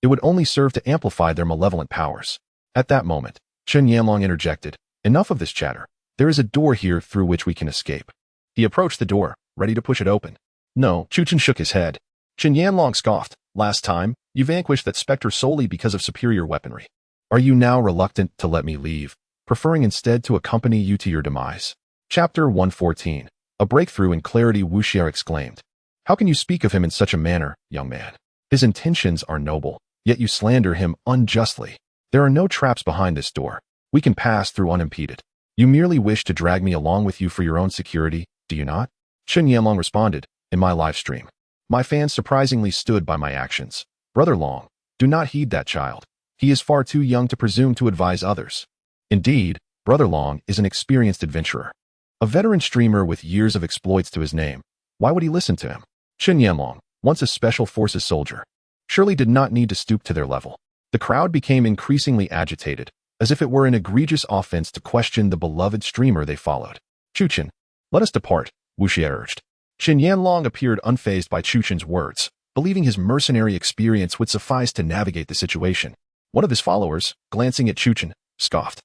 it would only serve to amplify their malevolent powers. At that moment, Chen Yanlong interjected, enough of this chatter. There is a door here through which we can escape. He approached the door, ready to push it open. No, Chuchen shook his head. Chen Yanlong scoffed. Last time, you vanquished that specter solely because of superior weaponry. Are you now reluctant to let me leave, preferring instead to accompany you to your demise? Chapter 114. A breakthrough in clarity. Wu Xie exclaimed. How can you speak of him in such a manner, young man? His intentions are noble, yet you slander him unjustly. There are no traps behind this door. We can pass through unimpeded. You merely wish to drag me along with you for your own security, do you not? Chen Yanlong responded, in my live stream. My fans surprisingly stood by my actions. Brother Long, do not heed that child. He is far too young to presume to advise others. Indeed, Brother Long is an experienced adventurer. A veteran streamer with years of exploits to his name. Why would he listen to him? Chen Yanlong, once a special forces soldier, surely did not need to stoop to their level. The crowd became increasingly agitated, as if it were an egregious offense to question the beloved streamer they followed. Chuchen, let us depart, Wu Xie urged. Chen Yanlong appeared unfazed by Chuchen's words, believing his mercenary experience would suffice to navigate the situation. One of his followers, glancing at Chuchen, scoffed.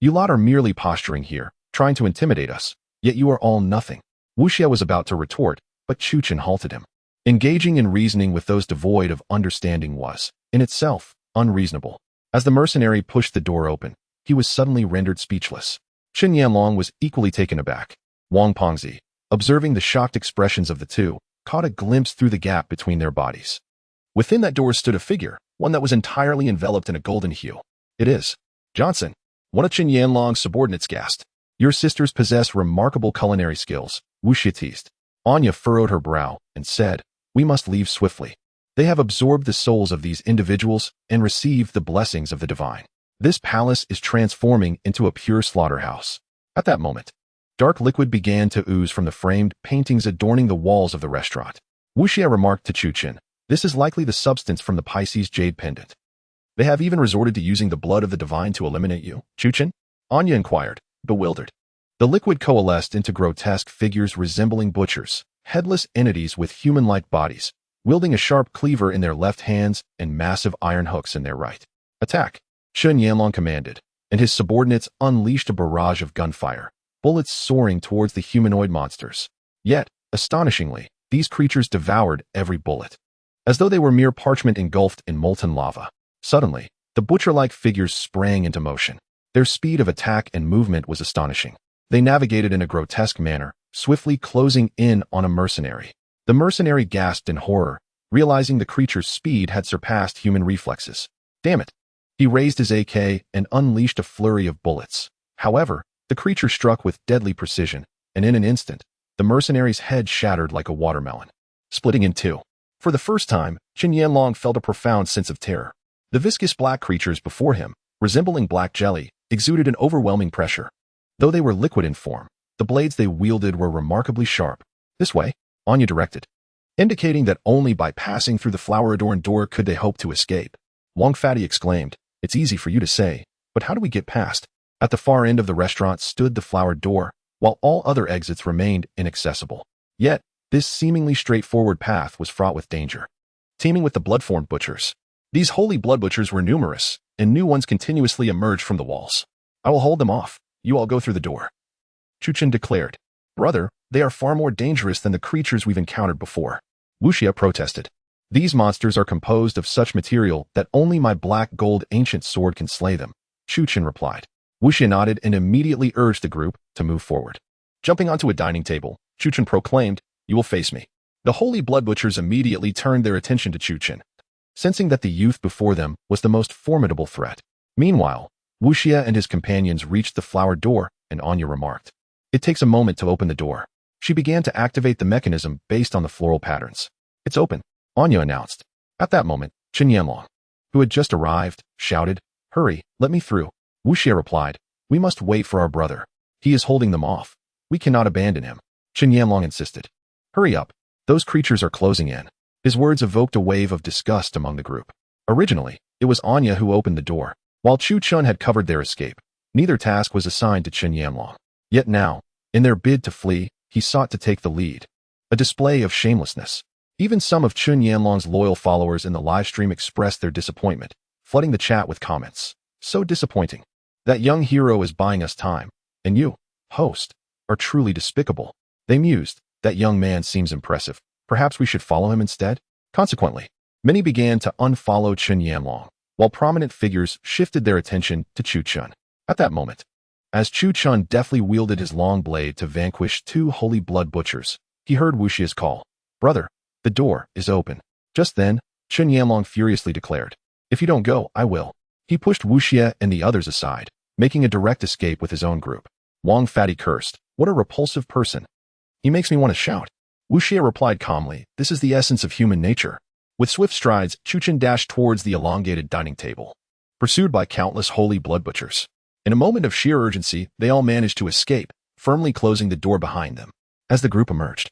You lot are merely posturing here, trying to intimidate us, yet you are all nothing. Wu Xie was about to retort, but Chuchen halted him. Engaging in reasoning with those devoid of understanding was, in itself, unreasonable. As the mercenary pushed the door open, he was suddenly rendered speechless. Chen Yanlong was equally taken aback. Wang Pengzi, observing the shocked expressions of the two, caught a glimpse through the gap between their bodies. Within that door stood a figure, one that was entirely enveloped in a golden hue. It is Johnson, one of Chen Yanlong's subordinates gasped. Your sisters possess remarkable culinary skills, Wu Xie teased. Anya furrowed her brow and said, we must leave swiftly. They have absorbed the souls of these individuals and received the blessings of the divine. This palace is transforming into a pure slaughterhouse. At that moment, dark liquid began to ooze from the framed paintings adorning the walls of the restaurant. Wu Xie remarked to Chuchen, this is likely the substance from the Pisces jade pendant. They have even resorted to using the blood of the divine to eliminate you, Chuchen? Anya inquired, bewildered. The liquid coalesced into grotesque figures resembling butchers, headless entities with human-like bodies, wielding a sharp cleaver in their left hands and massive iron hooks in their right. Attack! Chen Yanlong commanded, and his subordinates unleashed a barrage of gunfire, bullets soaring towards the humanoid monsters. Yet, astonishingly, these creatures devoured every bullet, as though they were mere parchment engulfed in molten lava. Suddenly, the butcher-like figures sprang into motion. Their speed of attack and movement was astonishing. They navigated in a grotesque manner, swiftly closing in on a mercenary. The mercenary gasped in horror, realizing the creature's speed had surpassed human reflexes. Damn it! He raised his AK and unleashed a flurry of bullets. However, the creature struck with deadly precision, and in an instant, the mercenary's head shattered like a watermelon, splitting in two. For the first time, Chen Yanlong felt a profound sense of terror. The viscous black creatures before him, resembling black jelly, exuded an overwhelming pressure. Though they were liquid in form, the blades they wielded were remarkably sharp. This way, Anya directed, indicating that only by passing through the flower-adorned door could they hope to escape. Wang Fatty exclaimed, it's easy for you to say, but how do we get past? At the far end of the restaurant stood the flowered door, while all other exits remained inaccessible. Yet, this seemingly straightforward path was fraught with danger, teeming with the blood-formed butchers. These holy blood butchers were numerous, and new ones continuously emerged from the walls. I will hold them off. You all go through the door, Chuchen declared. Brother, they are far more dangerous than the creatures we've encountered before. Wu Xie protested. These monsters are composed of such material that only my black gold ancient sword can slay them, Chuchen replied. Wu Xie nodded and immediately urged the group to move forward. Jumping onto a dining table, Chuchen proclaimed, you will face me. The holy blood butchers immediately turned their attention to Chuchen, sensing that the youth before them was the most formidable threat. Meanwhile, Wu Xie and his companions reached the flowered door, and Anya remarked, it takes a moment to open the door. She began to activate the mechanism based on the floral patterns. It's open, Anya announced. At that moment, Chen Yanlong, who had just arrived, shouted, hurry, let me through. Wu Xie replied, we must wait for our brother. He is holding them off. We cannot abandon him. Chen Yanlong insisted. Hurry up. Those creatures are closing in. His words evoked a wave of disgust among the group. Originally, it was Anya who opened the door, while Chu Chun had covered their escape. Neither task was assigned to Chen Yanlong. Yet now, In their bid to flee, he sought to take the lead. A display of shamelessness. Even some of Chun Yanlong's loyal followers in the livestream expressed their disappointment, flooding the chat with comments. So disappointing. That young hero is buying us time. And you, host, are truly despicable. They mused. That young man seems impressive. Perhaps we should follow him instead? Consequently, many began to unfollow Chun Yanlong, while prominent figures shifted their attention to Chu Chun. At that moment, as Chu Chun deftly wielded his long blade to vanquish two holy blood butchers, he heard Wu Xie's call. Brother, the door is open. Just then, Chun Yanlong furiously declared, if you don't go, I will. He pushed Wu Xie and the others aside, making a direct escape with his own group. Wang Fatty cursed, what a repulsive person. He makes me want to shout. Wu Xie replied calmly, this is the essence of human nature. With swift strides, Chu Chun dashed towards the elongated dining table, pursued by countless holy blood butchers. In a moment of sheer urgency, they all managed to escape, firmly closing the door behind them. As the group emerged,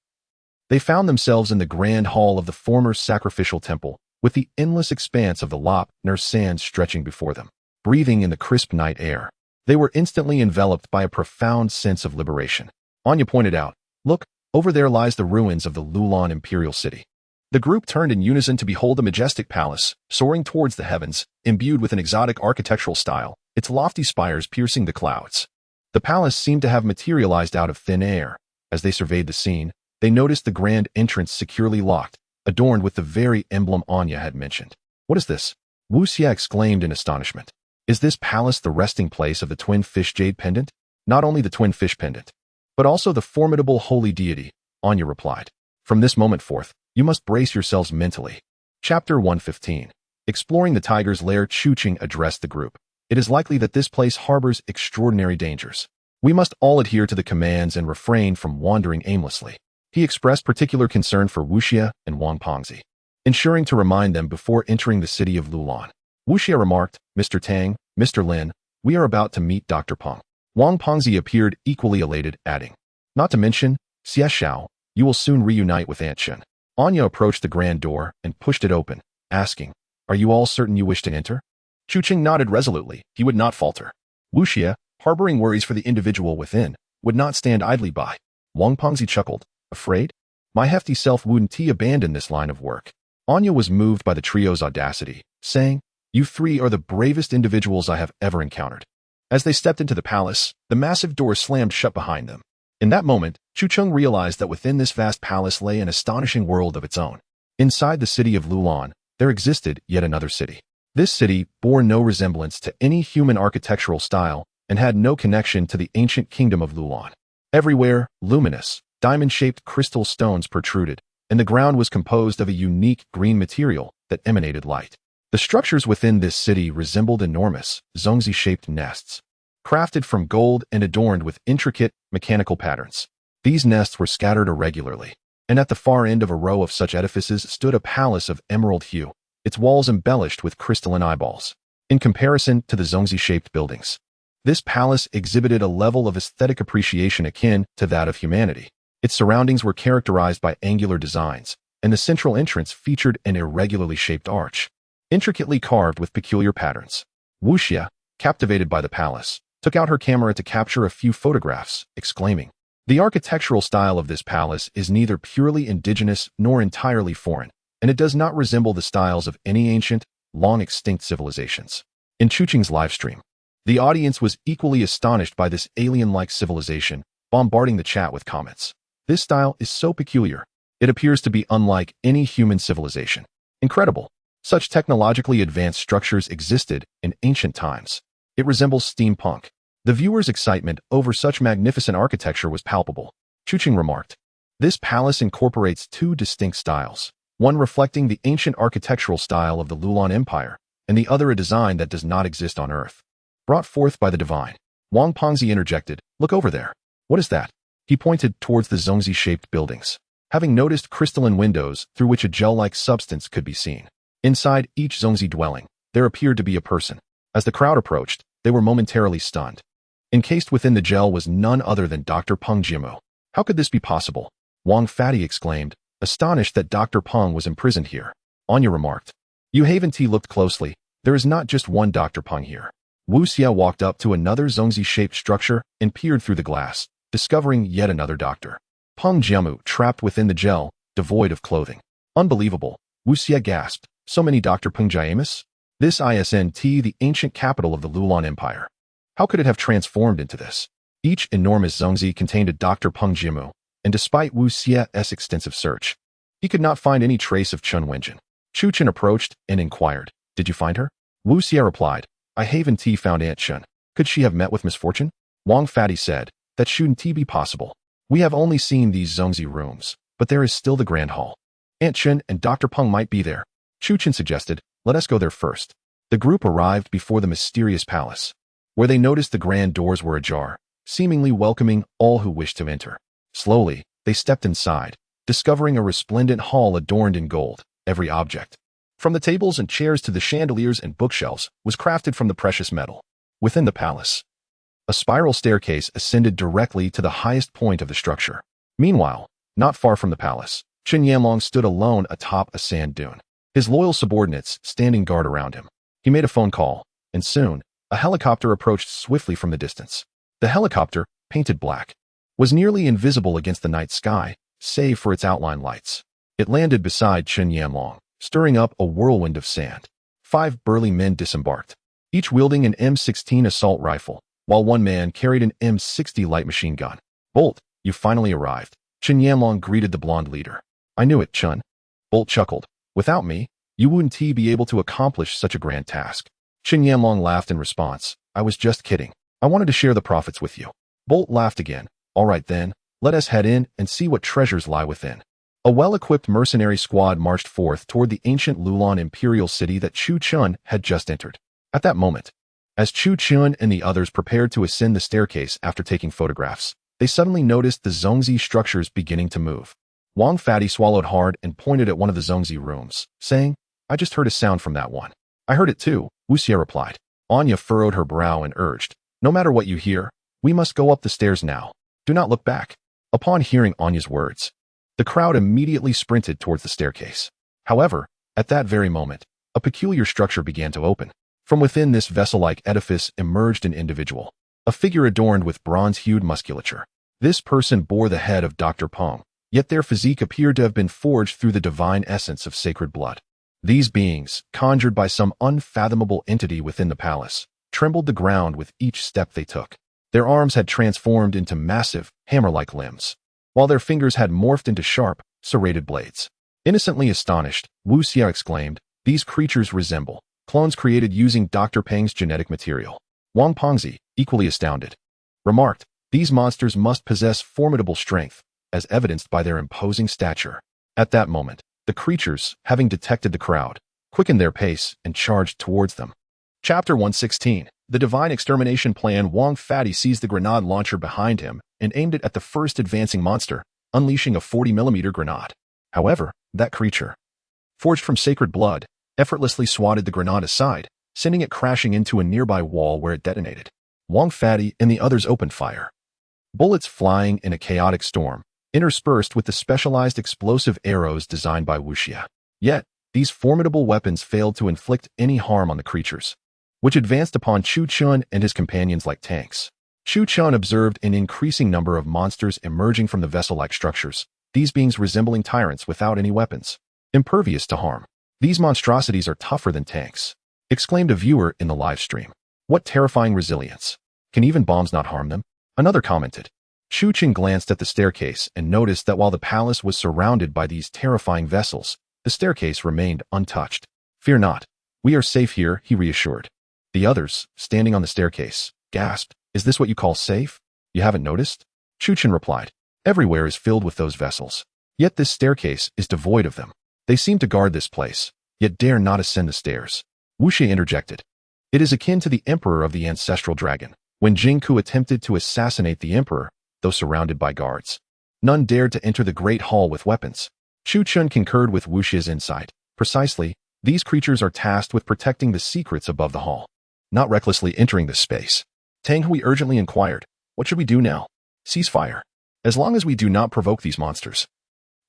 they found themselves in the grand hall of the former sacrificial temple, with the endless expanse of the Lop Ner sands stretching before them. Breathing in the crisp night air, they were instantly enveloped by a profound sense of liberation. Anya pointed out, look, over there lies the ruins of the Lulan imperial city. The group turned in unison to behold a majestic palace, soaring towards the heavens, imbued with an exotic architectural style, its lofty spires piercing the clouds. The palace seemed to have materialized out of thin air. As they surveyed the scene, they noticed the grand entrance securely locked, adorned with the very emblem Anya had mentioned. What is this? Wu Xie exclaimed in astonishment. Is this palace the resting place of the twin fish jade pendant? Not only the twin fish pendant, but also the formidable holy deity, Anya replied. From this moment forth, you must brace yourselves mentally. Chapter 115. Exploring the tiger's lair, Chu Ching addressed the group. It is likely that this place harbors extraordinary dangers. We must all adhere to the commands and refrain from wandering aimlessly. He expressed particular concern for Wu Xie and Wang Pengzi, ensuring to remind them before entering the city of Lulan. Wu Xie remarked, Mr. Tang, Mr. Lin, we are about to meet Dr. Peng. Wang Pengzi appeared equally elated, adding, not to mention, Xie Xiao, you will soon reunite with Aunt Shen. Anya approached the grand door and pushed it open, asking, are you all certain you wish to enter? Chu Ching nodded resolutely. He would not falter. Wu Xie, harboring worries for the individual within, would not stand idly by. Wang Pengzi chuckled. Afraid? My hefty self wouldn't abandon this line of work. Anya was moved by the trio's audacity, saying, you three are the bravest individuals I have ever encountered. As they stepped into the palace, the massive door slammed shut behind them. In that moment, Chu Cheng realized that within this vast palace lay an astonishing world of its own. Inside the city of Lulan, there existed yet another city. This city bore no resemblance to any human architectural style and had no connection to the ancient kingdom of Lulan. Everywhere, luminous, diamond-shaped crystal stones protruded, and the ground was composed of a unique green material that emanated light. The structures within this city resembled enormous, zongzi-shaped nests, crafted from gold and adorned with intricate, mechanical patterns. These nests were scattered irregularly, and at the far end of a row of such edifices stood a palace of emerald hue, its walls embellished with crystalline eyeballs. In comparison to the zongzi-shaped buildings, this palace exhibited a level of aesthetic appreciation akin to that of humanity. Its surroundings were characterized by angular designs, and the central entrance featured an irregularly shaped arch, intricately carved with peculiar patterns. Wu Xie, captivated by the palace, took out her camera to capture a few photographs, exclaiming, the architectural style of this palace is neither purely indigenous nor entirely foreign, and it does not resemble the styles of any ancient, long-extinct civilizations. In Chu Ching's livestream, the audience was equally astonished by this alien-like civilization, bombarding the chat with comments. This style is so peculiar. It appears to be unlike any human civilization. Incredible. Such technologically advanced structures existed in ancient times. It resembles steampunk. The viewer's excitement over such magnificent architecture was palpable. Chu Ching remarked, this palace incorporates two distinct styles, one reflecting the ancient architectural style of the Lulan Empire, and the other a design that does not exist on Earth. Brought forth by the divine. Wang Pengzi interjected, look over there. What is that? He pointed towards the zongzi-shaped buildings, having noticed crystalline windows through which a gel-like substance could be seen. Inside each zongzi dwelling, there appeared to be a person. As the crowd approached, they were momentarily stunned. Encased within the gel was none other than Dr. Peng Jiamo. How could this be possible? Wang Fatty exclaimed, astonished that Dr. Peng was imprisoned here. Anya remarked, Yu Haven looked closely. There is not just one Dr. Peng here. Wu Xie walked up to another zongzi-shaped structure and peered through the glass, discovering yet another doctor. Peng Jiamu trapped within the gel, devoid of clothing. Unbelievable, Wu Xie gasped. So many Dr. Peng Jiamus? This isn't the ancient capital of the Lulan Empire. How could it have transformed into this? Each enormous zongzi contained a Dr. Peng Jiamu, and despite Wu Xie's extensive search, he could not find any trace of Chen Wenjin. Chu Chen approached and inquired, "Did you find her?" Wu Xie replied, "I haven't found Aunt Chen. Could she have met with misfortune?" Wang Fatty said, "That shouldn't be possible. We have only seen these zongzi rooms, but there is still the Grand Hall. Aunt Chen and Dr. Peng might be there." Chu Chen suggested, "Let us go there first." The group arrived before the mysterious palace, where they noticed the grand doors were ajar, seemingly welcoming all who wished to enter. Slowly, they stepped inside, discovering a resplendent hall adorned in gold. Every object, from the tables and chairs to the chandeliers and bookshelves, was crafted from the precious metal. Within the palace, a spiral staircase ascended directly to the highest point of the structure. Meanwhile, not far from the palace, Chen Yanlong stood alone atop a sand dune, his loyal subordinates standing guard around him. He made a phone call, and soon, a helicopter approached swiftly from the distance. The helicopter, painted black, was nearly invisible against the night sky, save for its outline lights. It landed beside Chen Yanlong, stirring up a whirlwind of sand. 5 burly men disembarked, each wielding an M16 assault rifle, while one man carried an M60 light machine gun. "Bolt, you finally arrived," Chen Yanlong greeted the blonde leader. "I knew it, Chen." Bolt chuckled. "Without me, you wouldn't be able to accomplish such a grand task." Chen Yanlong laughed in response. "I was just kidding. I wanted to share the profits with you." Bolt laughed again. "All right then, let us head in and see what treasures lie within." A well-equipped mercenary squad marched forth toward the ancient Lulan imperial city that Chu Chun had just entered. At that moment, as Chu Chun and the others prepared to ascend the staircase after taking photographs, they suddenly noticed the zongzi structures beginning to move. Wang Fatty swallowed hard and pointed at one of the zongzi rooms, saying, "I just heard a sound from that one." "I heard it too," Wu Xie replied. Anya furrowed her brow and urged, "No matter what you hear, we must go up the stairs now. Do not look back." Upon hearing Anya's words, the crowd immediately sprinted towards the staircase. However, at that very moment, a peculiar structure began to open. From within this vessel-like edifice emerged an individual, a figure adorned with bronze-hued musculature. This person bore the head of Dr. Peng, yet their physique appeared to have been forged through the divine essence of sacred blood. These beings, conjured by some unfathomable entity within the palace, trembled the ground with each step they took. Their arms had transformed into massive, hammer-like limbs, while their fingers had morphed into sharp, serrated blades. Innocently astonished, Wu Xie exclaimed, "These creatures resemble clones created using Dr. Peng's genetic material." Wang Pengzi, equally astounded, remarked, "These monsters must possess formidable strength, as evidenced by their imposing stature." At that moment, the creatures, having detected the crowd, quickened their pace and charged towards them. Chapter 116. The Divine Extermination Plan. Wang Fatty seized the grenade launcher behind him and aimed it at the first advancing monster, unleashing a 40mm grenade. However, that creature, forged from sacred blood, effortlessly swatted the grenade aside, sending it crashing into a nearby wall where it detonated. Wang Fatty and the others opened fire, bullets flying in a chaotic storm, interspersed with the specialized explosive arrows designed by Wu Xie. Yet, these formidable weapons failed to inflict any harm on the creatures, which advanced upon Chu Chun and his companions like tanks. Chu Chun observed an increasing number of monsters emerging from the vessel-like structures, these beings resembling tyrants without any weapons, impervious to harm. "These monstrosities are tougher than tanks," exclaimed a viewer in the live stream. "What terrifying resilience. Can even bombs not harm them?" Another commented. Chu Chun glanced at the staircase and noticed that while the palace was surrounded by these terrifying vessels, the staircase remained untouched. "Fear not. We are safe here," he reassured. The others, standing on the staircase, gasped, "Is this what you call safe? You haven't noticed?" Chu Chun replied, "Everywhere is filled with those vessels. Yet this staircase is devoid of them. They seem to guard this place, yet dare not ascend the stairs." Wu Xie interjected, "It is akin to the emperor of the ancestral dragon. When Jingku attempted to assassinate the emperor, though surrounded by guards, none dared to enter the great hall with weapons." Chu Chun concurred with Wu Xie's insight. "Precisely, these creatures are tasked with protecting the secrets above the hall, not recklessly entering this space." Tang Hui urgently inquired, "What should we do now?" "Cease fire. As long as we do not provoke these monsters,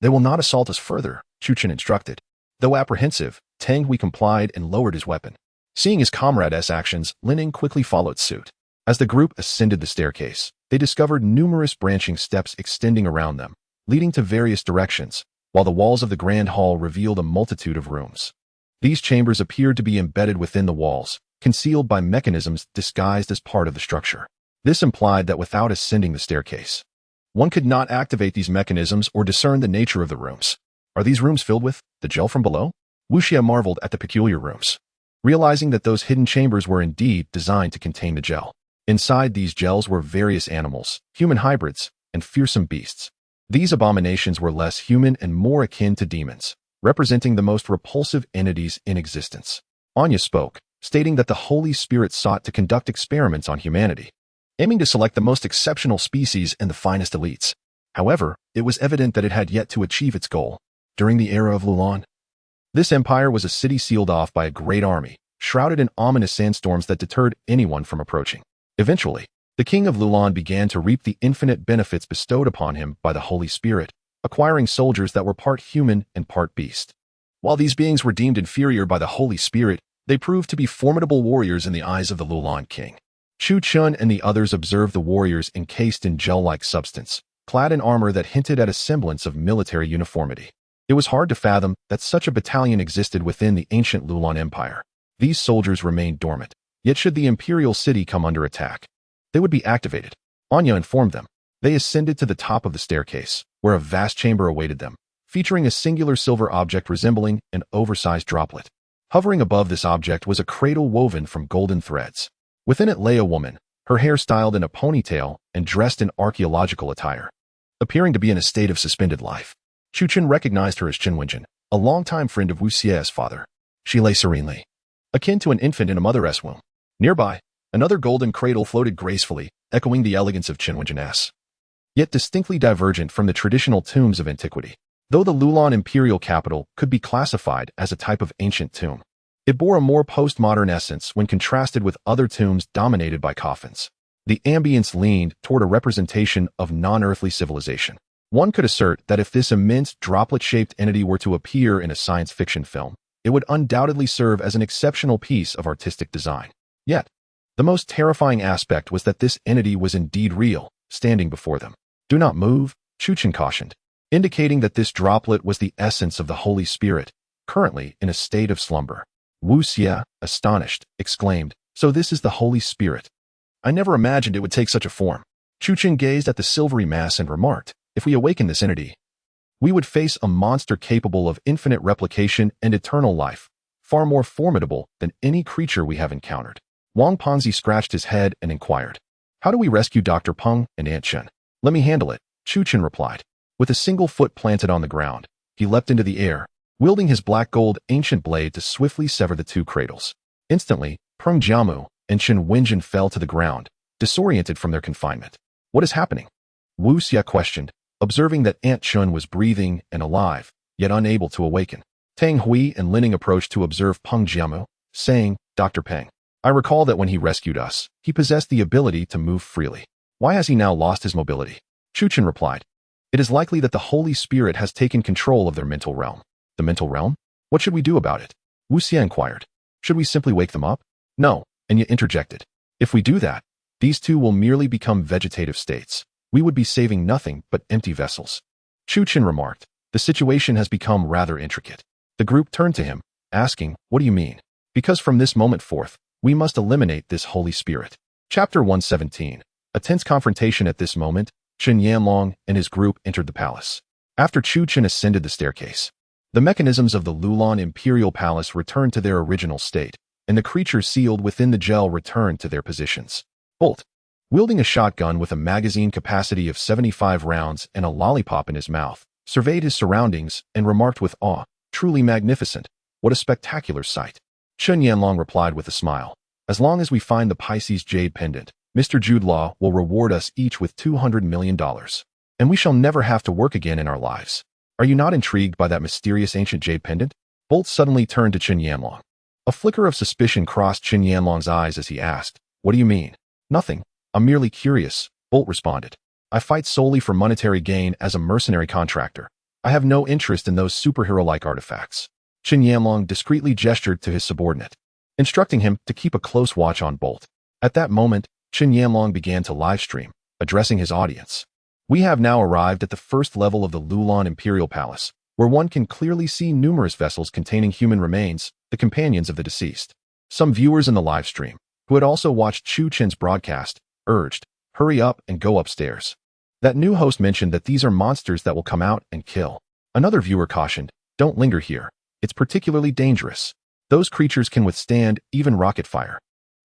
they will not assault us further," Chu Chun instructed. Though apprehensive, Tang Hui complied and lowered his weapon. Seeing his comrade's actions, Lin Ning quickly followed suit. As the group ascended the staircase, they discovered numerous branching steps extending around them, leading to various directions, while the walls of the grand hall revealed a multitude of rooms. These chambers appeared to be embedded within the walls, concealed by mechanisms disguised as part of the structure. This implied that without ascending the staircase, one could not activate these mechanisms or discern the nature of the rooms. Are these rooms filled with the gel from below? Wu Xie marveled at the peculiar rooms, realizing that those hidden chambers were indeed designed to contain the gel. Inside these gels were various animals, human hybrids, and fearsome beasts. These abominations were less human and more akin to demons, representing the most repulsive entities in existence. Anya spoke, stating that the Holy Spirit sought to conduct experiments on humanity, aiming to select the most exceptional species and the finest elites. However, it was evident that it had yet to achieve its goal. During the era of Lulan, this empire was a city sealed off by a great army, shrouded in ominous sandstorms that deterred anyone from approaching. Eventually, the king of Lulan began to reap the infinite benefits bestowed upon him by the Holy Spirit, acquiring soldiers that were part human and part beast. While these beings were deemed inferior by the Holy Spirit, they proved to be formidable warriors in the eyes of the Lulan king. Chu Chun and the others observed the warriors encased in gel-like substance, clad in armor that hinted at a semblance of military uniformity. It was hard to fathom that such a battalion existed within the ancient Lulan Empire. These soldiers remained dormant, yet should the imperial city come under attack, they would be activated. Anya informed them. They ascended to the top of the staircase, where a vast chamber awaited them, featuring a singular silver object resembling an oversized droplet. Hovering above this object was a cradle woven from golden threads. Within it lay a woman, her hair styled in a ponytail and dressed in archaeological attire, appearing to be in a state of suspended life. Chu Chen recognized her as Chen Wenjin, a longtime friend of Wu Xie's father. She lay serenely, akin to an infant in a mother's womb. Nearby, another golden cradle floated gracefully, echoing the elegance of Chen Wenjin's, yet distinctly divergent from the traditional tombs of antiquity. Though the Lulan imperial capital could be classified as a type of ancient tomb, it bore a more postmodern essence when contrasted with other tombs dominated by coffins. The ambience leaned toward a representation of non-earthly civilization. One could assert that if this immense droplet-shaped entity were to appear in a science fiction film, it would undoubtedly serve as an exceptional piece of artistic design. Yet, the most terrifying aspect was that this entity was indeed real, standing before them. Do not move, Chu Chen cautioned, indicating that this droplet was the essence of the Holy Spirit, currently in a state of slumber. Wu Xie, astonished, exclaimed, "So this is the Holy Spirit. I never imagined it would take such a form." Chu Chen gazed at the silvery mass and remarked, "If we awaken this entity, we would face a monster capable of infinite replication and eternal life, far more formidable than any creature we have encountered." Wang Panzi scratched his head and inquired, "How do we rescue Dr. Peng and Aunt Chen?" "Let me handle it," Chu Chen replied. With a single foot planted on the ground, he leapt into the air, wielding his black gold ancient blade to swiftly sever the two cradles. Instantly, Peng Jiamu and Chen Wenjin fell to the ground, disoriented from their confinement. "What is happening?" Wu Xie questioned, observing that Aunt Chen was breathing and alive, yet unable to awaken. Tang Hui and Linning approached to observe Peng Jiamu, saying, "Dr. Peng, I recall that when he rescued us, he possessed the ability to move freely. Why has he now lost his mobility?" Chu Chen replied, "It is likely that the Holy Spirit has taken control of their mental realm." "The mental realm? What should we do about it?" Wu Xie inquired. "Should we simply wake them up?" "No," Enya interjected. "If we do that, these two will merely become vegetative states. We would be saving nothing but empty vessels." Chu Chen remarked, "The situation has become rather intricate." The group turned to him, asking, "What do you mean?" "Because from this moment forth, we must eliminate this Holy Spirit." Chapter 117. A tense confrontation. At this moment, Chen Yanlong and his group entered the palace. After Chu Chen ascended the staircase, the mechanisms of the Lulan Imperial Palace returned to their original state, and the creatures sealed within the gel returned to their positions. Bolt, wielding a shotgun with a magazine capacity of 75 rounds and a lollipop in his mouth, surveyed his surroundings and remarked with awe, "Truly magnificent. What a spectacular sight." Chen Yanlong replied with a smile, "As long as we find the Pisces jade pendant, Mr. Jude Law will reward us each with $200 million, and we shall never have to work again in our lives. Are you not intrigued by that mysterious ancient jade pendant?" Bolt suddenly turned to Chen Yanlong. A flicker of suspicion crossed Chen Yanlong's eyes as he asked, "What do you mean?" "Nothing. I'm merely curious," Bolt responded. "I fight solely for monetary gain as a mercenary contractor. I have no interest in those superhero-like artifacts." Chen Yanlong discreetly gestured to his subordinate, instructing him to keep a close watch on Bolt. At that moment, Chen Yanlong began to livestream, addressing his audience. We have now arrived at the first level of the Lulan Imperial Palace, where one can clearly see numerous vessels containing human remains, the companions of the deceased. Some viewers in the live stream, who had also watched Chu Chen's broadcast, urged, "Hurry up and go upstairs." That new host mentioned that these are monsters that will come out and kill. Another viewer cautioned, "Don't linger here. It's particularly dangerous. Those creatures can withstand even rocket fire."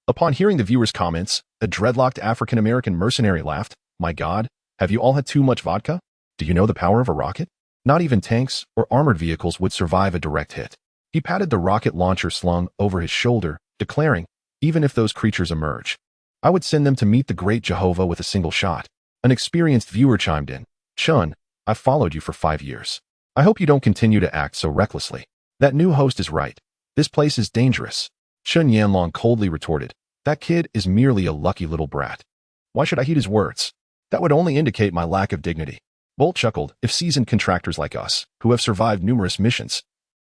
Upon hearing the viewer's comments, a dreadlocked African-American mercenary laughed, "My God, have you all had too much vodka? Do you know the power of a rocket? Not even tanks or armored vehicles would survive a direct hit." He patted the rocket launcher slung over his shoulder, declaring, "Even if those creatures emerge, I would send them to meet the great Jehovah with a single shot." An experienced viewer chimed in, "Chun, I've followed you for 5 years. I hope you don't continue to act so recklessly. That new host is right. This place is dangerous." Chun Yanlong coldly retorted, "That kid is merely a lucky little brat. Why should I heed his words? That would only indicate my lack of dignity." Bolt chuckled, "If seasoned contractors like us, who have survived numerous missions,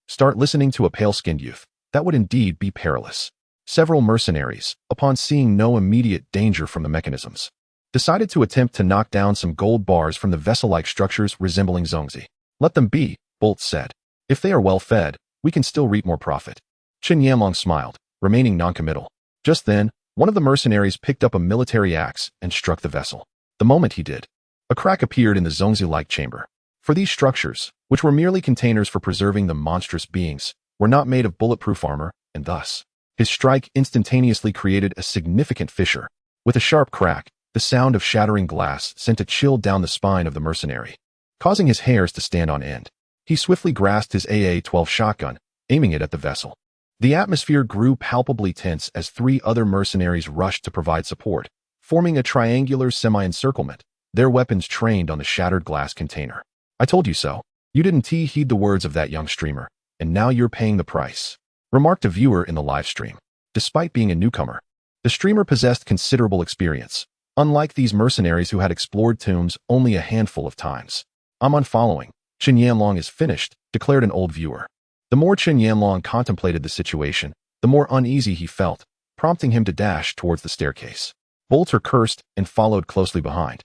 start listening to a pale-skinned youth, that would indeed be perilous." Several mercenaries, upon seeing no immediate danger from the mechanisms, decided to attempt to knock down some gold bars from the vessel-like structures resembling Zhongzi. "Let them be," Bolt said. "If they are well fed, we can still reap more profit." Chen Yanlong smiled, remaining noncommittal. Just then, one of the mercenaries picked up a military axe and struck the vessel. The moment he did, a crack appeared in the Zhongzi-like chamber. For these structures, which were merely containers for preserving the monstrous beings, were not made of bulletproof armor, and thus, his strike instantaneously created a significant fissure. With a sharp crack, the sound of shattering glass sent a chill down the spine of the mercenary, causing his hairs to stand on end. He swiftly grasped his AA-12 shotgun, aiming it at the vessel. The atmosphere grew palpably tense as 3 other mercenaries rushed to provide support, forming a triangular semi-encirclement, their weapons trained on the shattered glass container. "I told you so. You didn't heed the words of that young streamer, and now you're paying the price," remarked a viewer in the live stream. Despite being a newcomer, the streamer possessed considerable experience, unlike these mercenaries who had explored tombs only a handful of times. "I'm unfollowing. Chen Yanlong is finished," declared an old viewer. The more Chen Yanlong contemplated the situation, the more uneasy he felt, prompting him to dash towards the staircase. Bolter cursed and followed closely behind,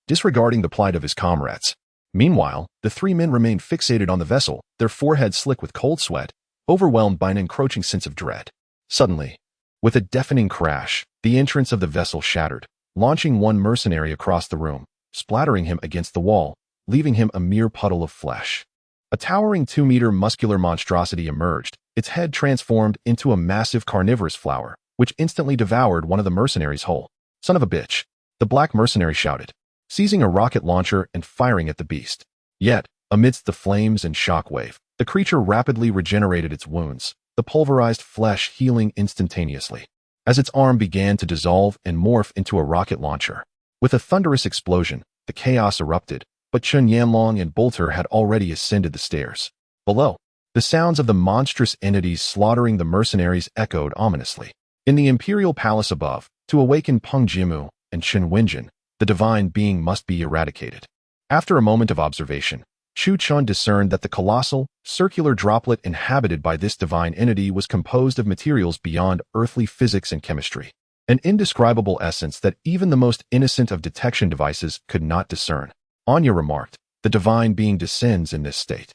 disregarding the plight of his comrades. Meanwhile, the 3 men remained fixated on the vessel, their foreheads slick with cold sweat, overwhelmed by an encroaching sense of dread. Suddenly, with a deafening crash, the entrance of the vessel shattered, launching one mercenary across the room, splattering him against the wall, leaving him a mere puddle of flesh. A towering 2-meter muscular monstrosity emerged, its head transformed into a massive carnivorous flower, which instantly devoured one of the mercenaries whole. "Son of a bitch!" the black mercenary shouted, seizing a rocket launcher and firing at the beast. Yet, amidst the flames and shockwave, the creature rapidly regenerated its wounds, the pulverized flesh healing instantaneously, as its arm began to dissolve and morph into a rocket launcher. With a thunderous explosion, the chaos erupted, but Chen Yanlong and Bolter had already ascended the stairs. Below, the sounds of the monstrous entities slaughtering the mercenaries echoed ominously. In the imperial palace above, to awaken Peng Jimu and Chen Wenjin, the divine being must be eradicated. After a moment of observation, Chu Chun discerned that the colossal, circular droplet inhabited by this divine entity was composed of materials beyond earthly physics and chemistry, an indescribable essence that even the most innocent of detection devices could not discern. Anya remarked, "The divine being descends in this state.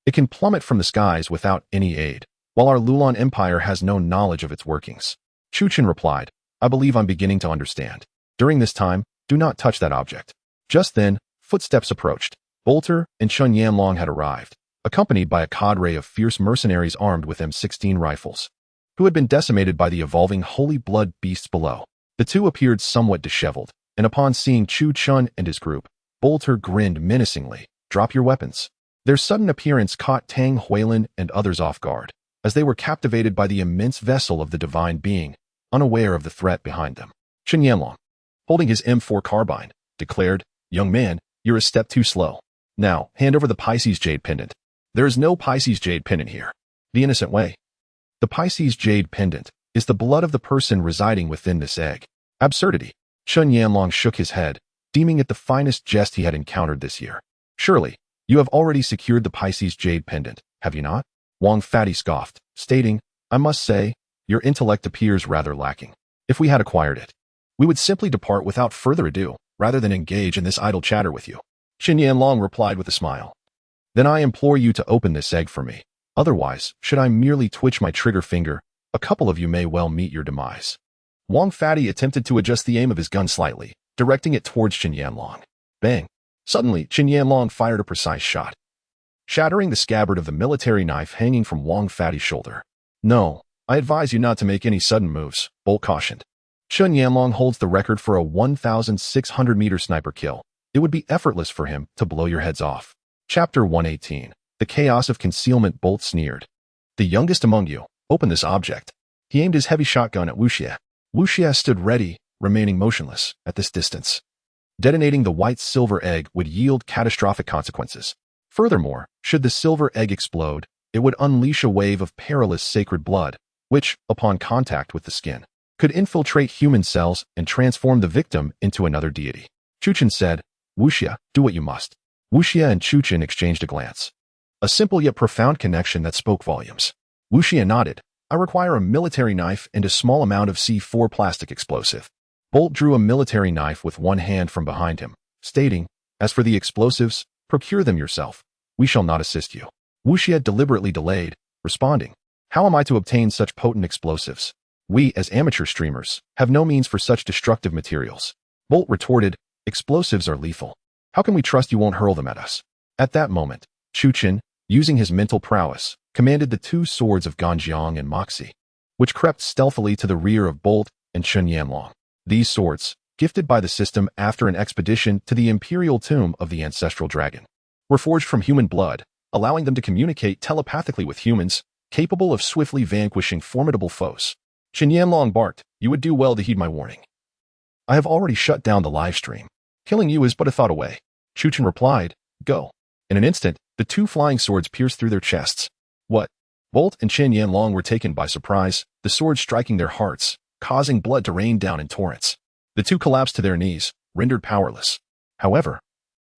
It can plummet from the skies without any aid, while our Lulan Empire has no knowledge of its workings." Chu Chen replied, "I believe I'm beginning to understand. During this time, do not touch that object." Just then, footsteps approached. Bolter and Chen Yanlong had arrived, accompanied by a cadre of fierce mercenaries armed with M16 rifles, who had been decimated by the evolving holy blood beasts below. The two appeared somewhat disheveled, and upon seeing Chu Chun and his group, Bolter grinned menacingly. "Drop your weapons." Their sudden appearance caught Tang Huilin and others off guard, as they were captivated by the immense vessel of the divine being, unaware of the threat behind them. Chen Yanlong, holding his M4 carbine, declared, "Young man, you're a step too slow. Now, hand over the Pisces Jade Pendant." "There is no Pisces Jade Pendant here." "The innocent way." "The Pisces Jade Pendant is the blood of the person residing within this egg." "Absurdity." Chen Yanlong shook his head, deeming it the finest jest he had encountered this year. "Surely, you have already secured the Pisces Jade Pendant, have you not?" Wang Fatty scoffed, stating, "I must say, your intellect appears rather lacking. If we had acquired it, we would simply depart without further ado, rather than engage in this idle chatter with you. Yan Huang replied with a smile. Then I implore you to open this egg for me. Otherwise, should I merely twitch my trigger finger, a couple of you may well meet your demise. Wang Fatty attempted to adjust the aim of his gun slightly, directing it towards Yan Huang. Bang! Suddenly, Yan Huang fired a precise shot, shattering the scabbard of the military knife hanging from Wang Fatty's shoulder. No, I advise you not to make any sudden moves, Bolt cautioned. Yan Huang holds the record for a 1,600-meter sniper kill. It would be effortless for him to blow your heads off. Chapter 118. The Chaos of Concealment. Bolt sneered. The youngest among you, open this object. He aimed his heavy shotgun at Wu Xie. Wu Xie stood ready, remaining motionless at this distance. Detonating the white-silver egg would yield catastrophic consequences. Furthermore, should the silver egg explode, it would unleash a wave of perilous sacred blood, which, upon contact with the skin, could infiltrate human cells and transform the victim into another deity. Chuchen said, Wu Xie, do what you must. Wu Xie and Chuchen exchanged a glance. A simple yet profound connection that spoke volumes. Wu Xie nodded. I require a military knife and a small amount of C4 plastic explosive. Bolt drew a military knife with one hand from behind him, stating, as for the explosives, procure them yourself. We shall not assist you. Wu Xie deliberately delayed, responding, how am I to obtain such potent explosives? We, as amateur streamers, have no means for such destructive materials. Bolt retorted, explosives are lethal. How can we trust you won't hurl them at us? At that moment, Chuchen, using his mental prowess, commanded the two swords of Ganjiang and Moxie, which crept stealthily to the rear of Bolt and Yan Huang. These swords, gifted by the system after an expedition to the imperial tomb of the ancestral dragon, were forged from human blood, allowing them to communicate telepathically with humans, capable of swiftly vanquishing formidable foes. Yan Huang barked, you would do well to heed my warning. I have already shut down the live stream. Killing you is but a thought away. Chuchen replied, go. In an instant, the two flying swords pierced through their chests. What? Bolt and Yan Huang were taken by surprise, the swords striking their hearts, causing blood to rain down in torrents. The two collapsed to their knees, rendered powerless. However,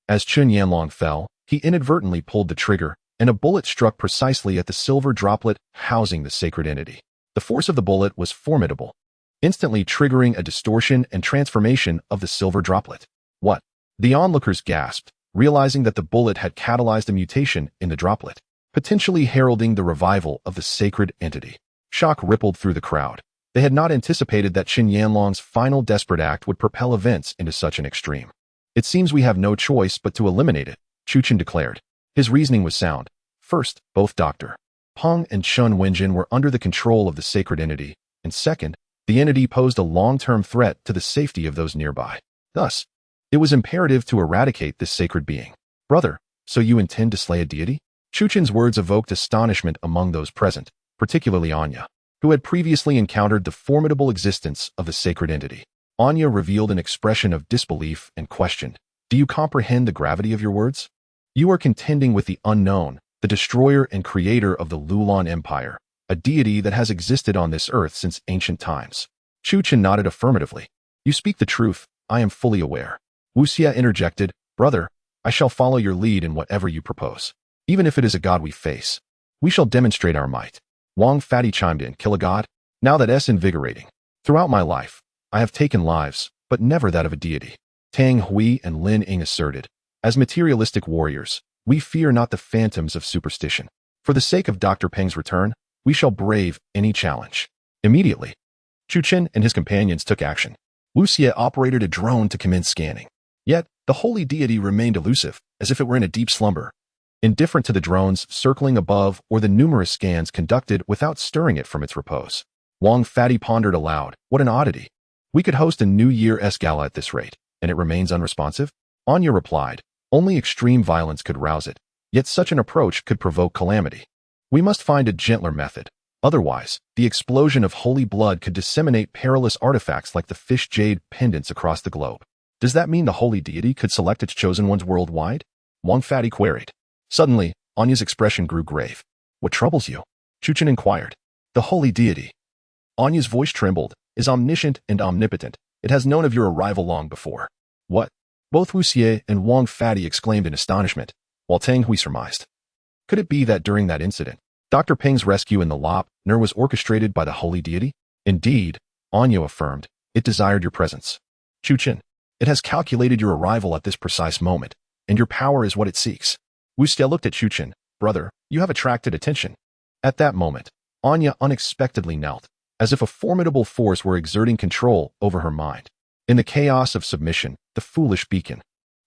as Yan Huang fell, he inadvertently pulled the trigger, and a bullet struck precisely at the silver droplet housing the sacred entity. The force of the bullet was formidable, instantly triggering a distortion and transformation of the silver droplet. What? The onlookers gasped, realizing that the bullet had catalyzed a mutation in the droplet, potentially heralding the revival of the sacred entity. Shock rippled through the crowd. They had not anticipated that Yan Huang's final desperate act would propel events into such an extreme. It seems we have no choice but to eliminate it, Chuchen declared. His reasoning was sound. First, both Dr. Peng and Shun Wenjin were under the control of the sacred entity, and second, the entity posed a long-term threat to the safety of those nearby. Thus, it was imperative to eradicate this sacred being. Brother, so you intend to slay a deity? Chuchen's words evoked astonishment among those present, particularly Anya, who had previously encountered the formidable existence of the sacred entity. Anya revealed an expression of disbelief and questioned, do you comprehend the gravity of your words? You are contending with the unknown, the destroyer and creator of the Lulan Empire, a deity that has existed on this earth since ancient times. Chuchen nodded affirmatively. You speak the truth, I am fully aware. Wu Xie interjected, brother, I shall follow your lead in whatever you propose. Even if it is a god we face, we shall demonstrate our might. Wang Fatty chimed in, kill a god? Now that's invigorating. Throughout my life, I have taken lives, but never that of a deity. Tang Hui and Lin Ying asserted, as materialistic warriors, we fear not the phantoms of superstition. For the sake of Dr. Peng's return, we shall brave any challenge. Immediately, Chuchen and his companions took action. Wu Xie operated a drone to commence scanning. Yet, the holy deity remained elusive, as if it were in a deep slumber, indifferent to the drones circling above or the numerous scans conducted without stirring it from its repose. Wang Fatty pondered aloud, what an oddity. We could host a New Year's gala at this rate, and it remains unresponsive? Anya replied, only extreme violence could rouse it, yet such an approach could provoke calamity. We must find a gentler method. Otherwise, the explosion of holy blood could disseminate perilous artifacts like the fish jade pendants across the globe. Does that mean the holy deity could select its chosen ones worldwide? Wang Fatty queried. Suddenly, Anya's expression grew grave. What troubles you? Chuchen inquired. The holy deity. Anya's voice trembled, is omniscient and omnipotent. It has known of your arrival long before. What? Both Wu Xie and Wang Fatty exclaimed in astonishment, while Tang Hui surmised. Could it be that during that incident, Dr. Peng's rescue in the Lop Nur was orchestrated by the holy deity? Indeed, Anya affirmed, it desired your presence. Chuchen, It has calculated your arrival at this precise moment, and your power is what it seeks. Wu Xie looked at Chu Chen. Brother, you have attracted attention. At that moment, Anya unexpectedly knelt, as if a formidable force were exerting control over her mind. In the chaos of submission, the foolish beacon.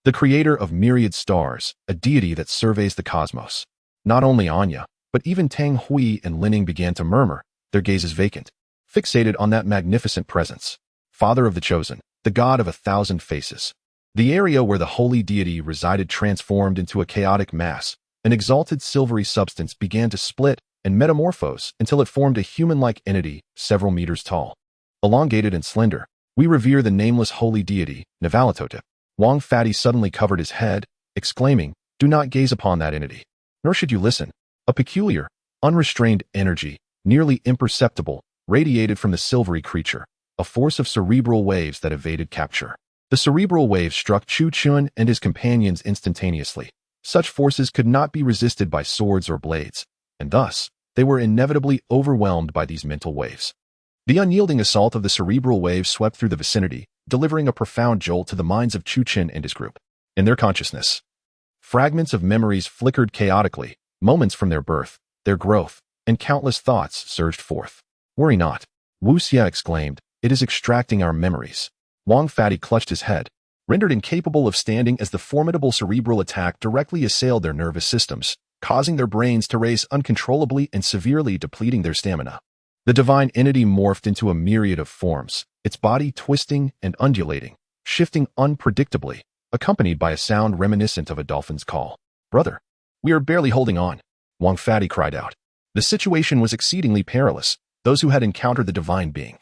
The creator of myriad stars, a deity that surveys the cosmos. Not only Anya, but even Tang Hui and Linning began to murmur, their gazes vacant, fixated on that magnificent presence. Father of the Chosen, the god of 1,000 faces. The area where the holy deity resided transformed into a chaotic mass. An exalted silvery substance began to split and metamorphose until it formed a human-like entity several meters tall. Elongated and slender, we revere the nameless holy deity, Navalatotep. Wang Fatty suddenly covered his head, exclaiming, do not gaze upon that entity. Nor should you listen. A peculiar, unrestrained energy, nearly imperceptible, radiated from the silvery creature, a force of cerebral waves that evaded capture. The cerebral waves struck Chu Chen and his companions instantaneously. Such forces could not be resisted by swords or blades, and thus, they were inevitably overwhelmed by these mental waves. The unyielding assault of the cerebral waves swept through the vicinity, delivering a profound jolt to the minds of Chu Chen and his group. In their consciousness, fragments of memories flickered chaotically, moments from their birth, their growth, and countless thoughts surged forth. Worry not, Wu Xie exclaimed, it is extracting our memories. Wang Fatty clutched his head, rendered incapable of standing as the formidable cerebral attack directly assailed their nervous systems, causing their brains to race uncontrollably and severely depleting their stamina. The divine entity morphed into a myriad of forms, its body twisting and undulating, shifting unpredictably, accompanied by a sound reminiscent of a dolphin's call. Brother, we are barely holding on, Wang Fatty cried out. The situation was exceedingly perilous. Those who had encountered the divine being,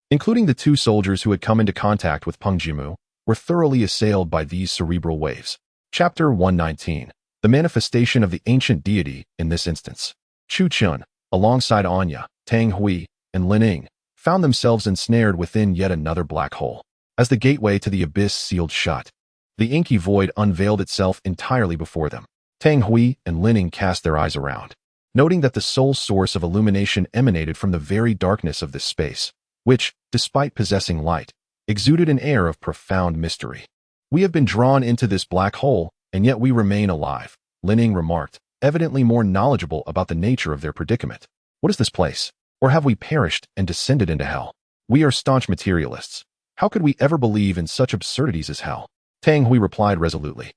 including the 2 soldiers who had come into contact with Peng Jimu, were thoroughly assailed by these cerebral waves. Chapter 119. The manifestation of the ancient deity in this instance. Chu Chen, alongside Anya, Tang Hui, and Linning, found themselves ensnared within yet another black hole. As the gateway to the abyss sealed shut, the inky void unveiled itself entirely before them. Tang Hui and Linning cast their eyes around, noting that the sole source of illumination emanated from the very darkness of this space, which, despite possessing light, exuded an air of profound mystery. We have been drawn into this black hole, and yet we remain alive, Linning remarked, evidently more knowledgeable about the nature of their predicament. What is this place? Or have we perished and descended into hell? We are staunch materialists. How could we ever believe in such absurdities as hell? Tang Hui replied resolutely,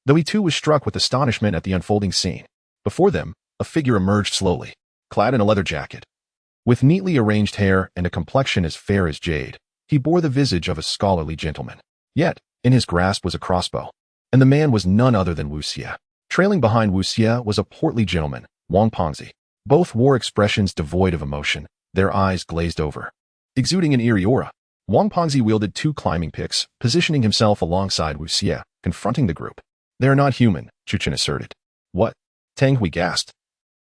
though he too was struck with astonishment at the unfolding scene. Before them, a figure emerged slowly, clad in a leather jacket. With neatly arranged hair and a complexion as fair as jade, he bore the visage of a scholarly gentleman. Yet, in his grasp was a crossbow, and the man was none other than Wu Xie. Trailing behind Wu Xie was a portly gentleman, Wang Pengzi. Both wore expressions devoid of emotion, their eyes glazed over. Exuding an eerie aura, Wang Pengzi wielded 2 climbing picks, positioning himself alongside Wu Xie, confronting the group. They are not human, Chu Chen asserted. What? Tang Hui gasped,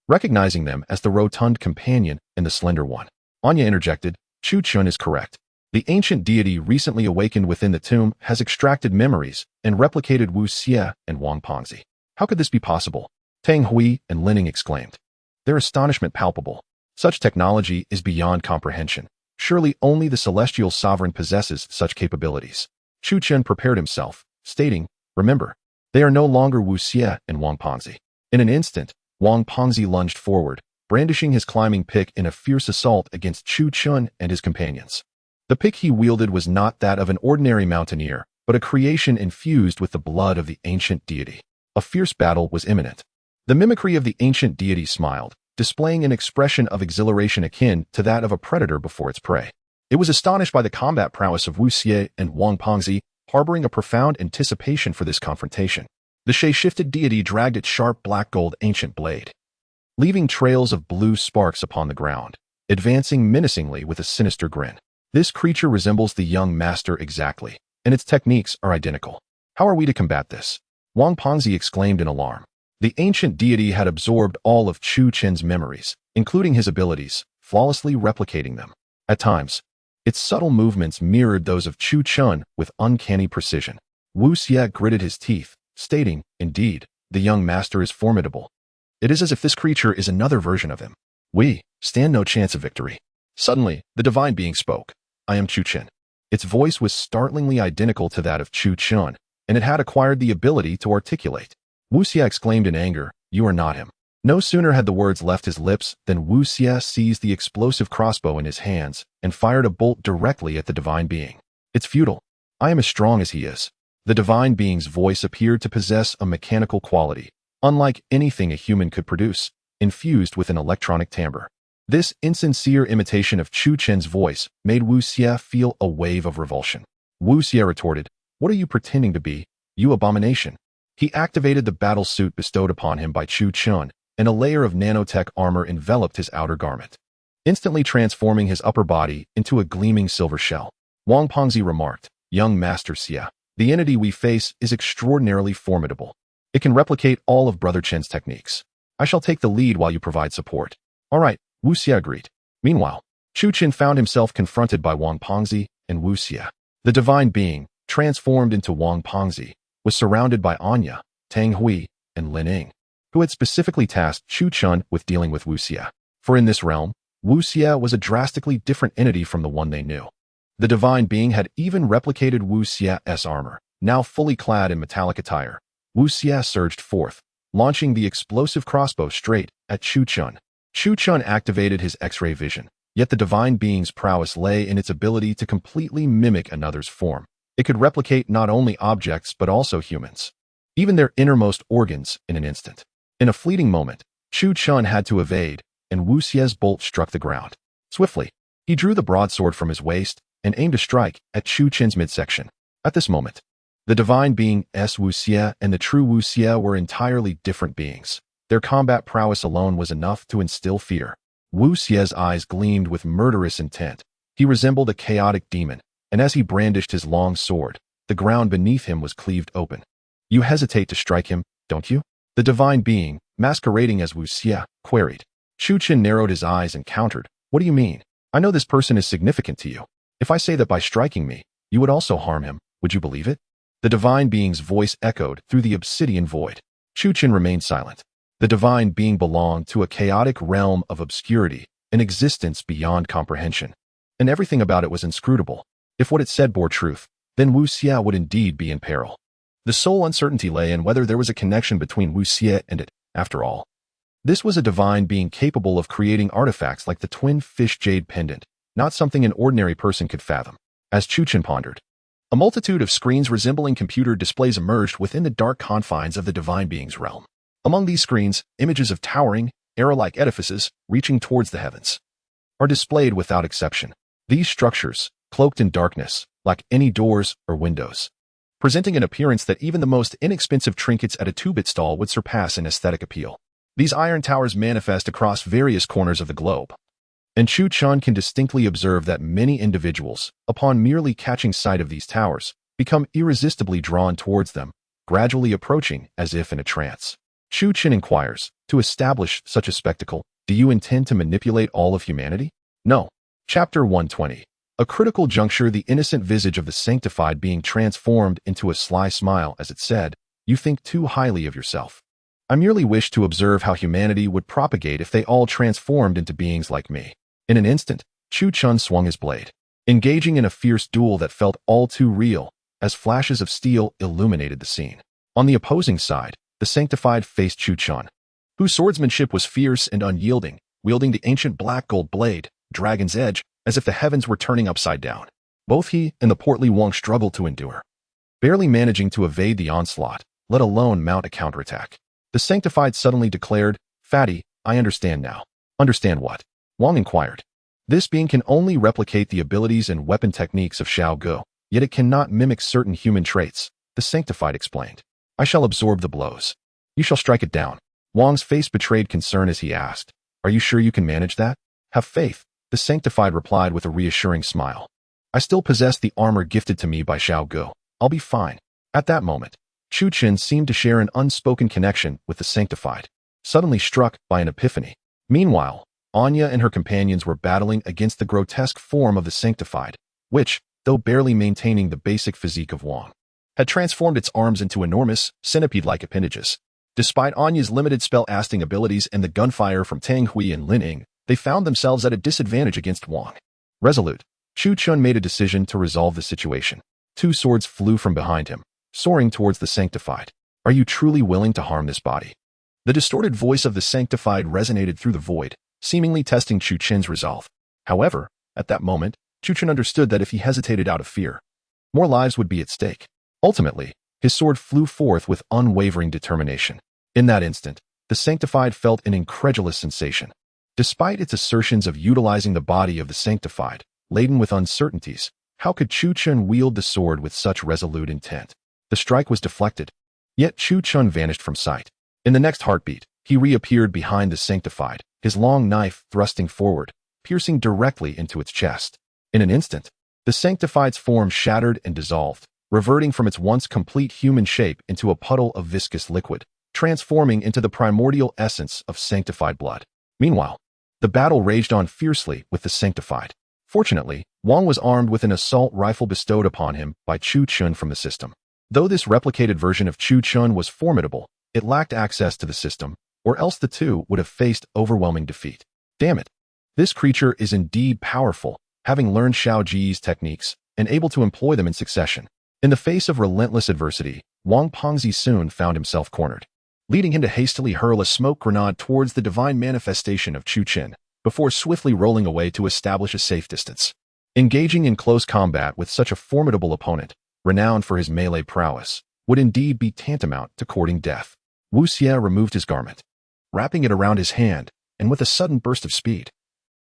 recognizing them as the rotund companion and the slender one. Anya interjected, Chu Chen is correct. The ancient deity recently awakened within the tomb has extracted memories and replicated Wu Xie and Wang Pengzi. How could this be possible? Tang Hui and Linning exclaimed, their astonishment palpable. Such technology is beyond comprehension. Surely only the celestial sovereign possesses such capabilities. Chu Chen prepared himself, stating, remember, they are no longer Wu Xie and Wang Pengzi. In an instant, Wang Pengzi lunged forward, brandishing his climbing pick in a fierce assault against Chu Chen and his companions. The pick he wielded was not that of an ordinary mountaineer, but a creation infused with the blood of the ancient deity. A fierce battle was imminent. The mimicry of the ancient deity smiled, displaying an expression of exhilaration akin to that of a predator before its prey. It was astonished by the combat prowess of Wu Xie and Wang Pengzi, harboring a profound anticipation for this confrontation. The shape-shifted deity dragged its sharp black gold ancient blade, leaving trails of blue sparks upon the ground, advancing menacingly with a sinister grin. This creature resembles the young master exactly, and its techniques are identical. How are we to combat this? Wang Pengzi exclaimed in alarm. The ancient deity had absorbed all of Chu Chen's memories, including his abilities, flawlessly replicating them. At times, its subtle movements mirrored those of Chu Chen with uncanny precision. Wu Xie gritted his teeth, stating, indeed, the young master is formidable. It is as if this creature is another version of him. We stand no chance of victory. Suddenly, the divine being spoke. I am Chu Chen. Its voice was startlingly identical to that of Chu Chun, and it had acquired the ability to articulate. Wu Xie exclaimed in anger, "You are not him." No sooner had the words left his lips than Wu Xie seized the explosive crossbow in his hands and fired a bolt directly at the divine being. "It's futile. I am as strong as he is." The divine being's voice appeared to possess a mechanical quality, unlike anything a human could produce, infused with an electronic timbre. This insincere imitation of Chu Chen's voice made Wu Xie feel a wave of revulsion. Wu Xie retorted, "What are you pretending to be, you abomination?" He activated the battle suit bestowed upon him by Chu Chun, and a layer of nanotech armor enveloped his outer garment, instantly transforming his upper body into a gleaming silver shell. Wang Pengzi remarked, "Young Master Xie, the entity we face is extraordinarily formidable. It can replicate all of Brother Chen's techniques. I shall take the lead while you provide support." "All right," Wu Xie agreed. Meanwhile, Chu Chen found himself confronted by Wang Pengzi and Wu Xie. The divine being, transformed into Wang Pengzi, was surrounded by Anya, Tang Hui, and Lin Ying, who had specifically tasked Chu Chun with dealing with Wu Xie. For in this realm, Wu Xie was a drastically different entity from the one they knew. The divine being had even replicated Wu Xie's armor. Now fully clad in metallic attire, Wu Xie surged forth, launching the explosive crossbow straight at Chu Chun. Chu Chun activated his X-ray vision, yet the divine being's prowess lay in its ability to completely mimic another's form. It could replicate not only objects but also humans, even their innermost organs, in an instant. In a fleeting moment, Chu Chun had to evade, and Wu Xie's bolt struck the ground. Swiftly, he drew the broadsword from his waist and aimed a strike at Chu Chun's midsection. At this moment, the divine being Wu Xie and the true Wu Xie were entirely different beings. Their combat prowess alone was enough to instill fear. Wu Xie's eyes gleamed with murderous intent. He resembled a chaotic demon, and as he brandished his long sword, the ground beneath him was cleaved open. "You hesitate to strike him, don't you?" The divine being, masquerading as Wu Xie, queried. Chu Chen narrowed his eyes and countered, "What do you mean? I know this person is significant to you. If I say that by striking me, you would also harm him, would you believe it?" The divine being's voice echoed through the obsidian void. Chu Chen remained silent. The divine being belonged to a chaotic realm of obscurity, an existence beyond comprehension, and everything about it was inscrutable. If what it said bore truth, then Wu Xie would indeed be in peril. The sole uncertainty lay in whether there was a connection between Wu Xie and it, after all. This was a divine being capable of creating artifacts like the twin fish jade pendant, not something an ordinary person could fathom. As Chu Chen pondered, a multitude of screens resembling computer displays emerged within the dark confines of the divine being's realm. Among these screens, images of towering, era-like edifices reaching towards the heavens are displayed without exception. These structures, cloaked in darkness, lack any doors or windows, presenting an appearance that even the most inexpensive trinkets at a two-bit stall would surpass in aesthetic appeal. These iron towers manifest across various corners of the globe, and Chu Chun can distinctly observe that many individuals, upon merely catching sight of these towers, become irresistibly drawn towards them, gradually approaching as if in a trance. Chu Chen inquires, "To establish such a spectacle, do you intend to manipulate all of humanity?" "No." Chapter 120. A critical juncture, the innocent visage of the sanctified being transformed into a sly smile as it said, "You think too highly of yourself. I merely wish to observe how humanity would propagate if they all transformed into beings like me." In an instant, Chu Chun swung his blade, engaging in a fierce duel that felt all too real, as flashes of steel illuminated the scene. On the opposing side, the sanctified faced Chu Chun, whose swordsmanship was fierce and unyielding, wielding the ancient black gold blade, Dragon's Edge, as if the heavens were turning upside down. Both he and the portly Wang struggled to endure, barely managing to evade the onslaught, let alone mount a counterattack. The sanctified suddenly declared, "Fatty, I understand now." "Understand what?" Wang inquired. "This being can only replicate the abilities and weapon techniques of Xiao Guo, yet it cannot mimic certain human traits," the sanctified explained. "I shall absorb the blows. You shall strike it down." Wang's face betrayed concern as he asked, "Are you sure you can manage that?" "Have faith," the sanctified replied with a reassuring smile. "I still possess the armor gifted to me by Xiao Guo. I'll be fine." At that moment, Chu Chen seemed to share an unspoken connection with the sanctified, suddenly struck by an epiphany. Meanwhile, Anya and her companions were battling against the grotesque form of the sanctified, which, though barely maintaining the basic physique of Wang, had transformed its arms into enormous, centipede-like appendages. Despite Anya's limited spell-casting abilities and the gunfire from Tang Hui and Lin Ying, they found themselves at a disadvantage against Wang. Resolute, Chu Chun made a decision to resolve the situation. Two swords flew from behind him, soaring towards the Sanctified. Are you truly willing to harm this body? The distorted voice of the Sanctified resonated through the void, seemingly testing Chu Chen's resolve. However, at that moment, Chu Chen understood that if he hesitated out of fear, more lives would be at stake. Ultimately, his sword flew forth with unwavering determination. In that instant, the Sanctified felt an incredulous sensation. Despite its assertions of utilizing the body of the Sanctified, laden with uncertainties, how could Chu Chun wield the sword with such resolute intent? The strike was deflected, yet Chu Chun vanished from sight. In the next heartbeat, he reappeared behind the Sanctified, his long knife thrusting forward, piercing directly into its chest. In an instant, the Sanctified's form shattered and dissolved, reverting from its once complete human shape into a puddle of viscous liquid, transforming into the primordial essence of sanctified blood. Meanwhile, the battle raged on fiercely with the Sanctified. Fortunately, Wang was armed with an assault rifle bestowed upon him by Chu Chun from the system. Though this replicated version of Chu Chun was formidable, it lacked access to the system, or else the two would have faced overwhelming defeat. Damn it! This creature is indeed powerful, having learned Xiao Ji's techniques and able to employ them in succession. In the face of relentless adversity, Wang Pengzi soon found himself cornered, leading him to hastily hurl a smoke grenade towards the divine manifestation of Chu Chen, before swiftly rolling away to establish a safe distance. Engaging in close combat with such a formidable opponent, renowned for his melee prowess, would indeed be tantamount to courting death. Wu Xie removed his garment, wrapping it around his hand, and with a sudden burst of speed,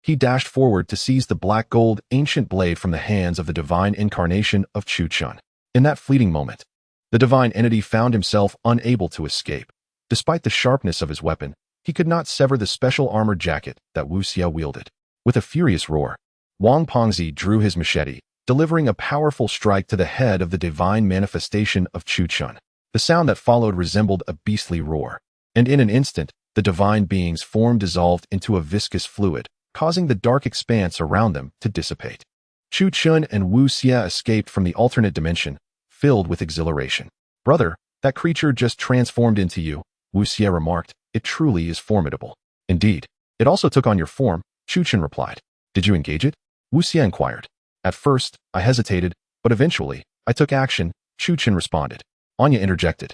he dashed forward to seize the black gold ancient blade from the hands of the divine incarnation of Chu Chun. In that fleeting moment, the divine entity found himself unable to escape. Despite the sharpness of his weapon, he could not sever the special armored jacket that Wu Xie wielded. With a furious roar, Wang Pengzi drew his machete, delivering a powerful strike to the head of the divine manifestation of Chu Chun. The sound that followed resembled a beastly roar, and in an instant, the divine being's form dissolved into a viscous fluid, causing the dark expanse around them to dissipate. Chu Chun and Wu Xie escaped from the alternate dimension, filled with exhilaration. Brother, that creature just transformed into you, Wu Xie remarked. It truly is formidable. Indeed, it also took on your form, Chu Chun replied. Did you engage it? Wu Xie inquired. At first, I hesitated, but eventually, I took action, Chu Chun responded. Anya interjected.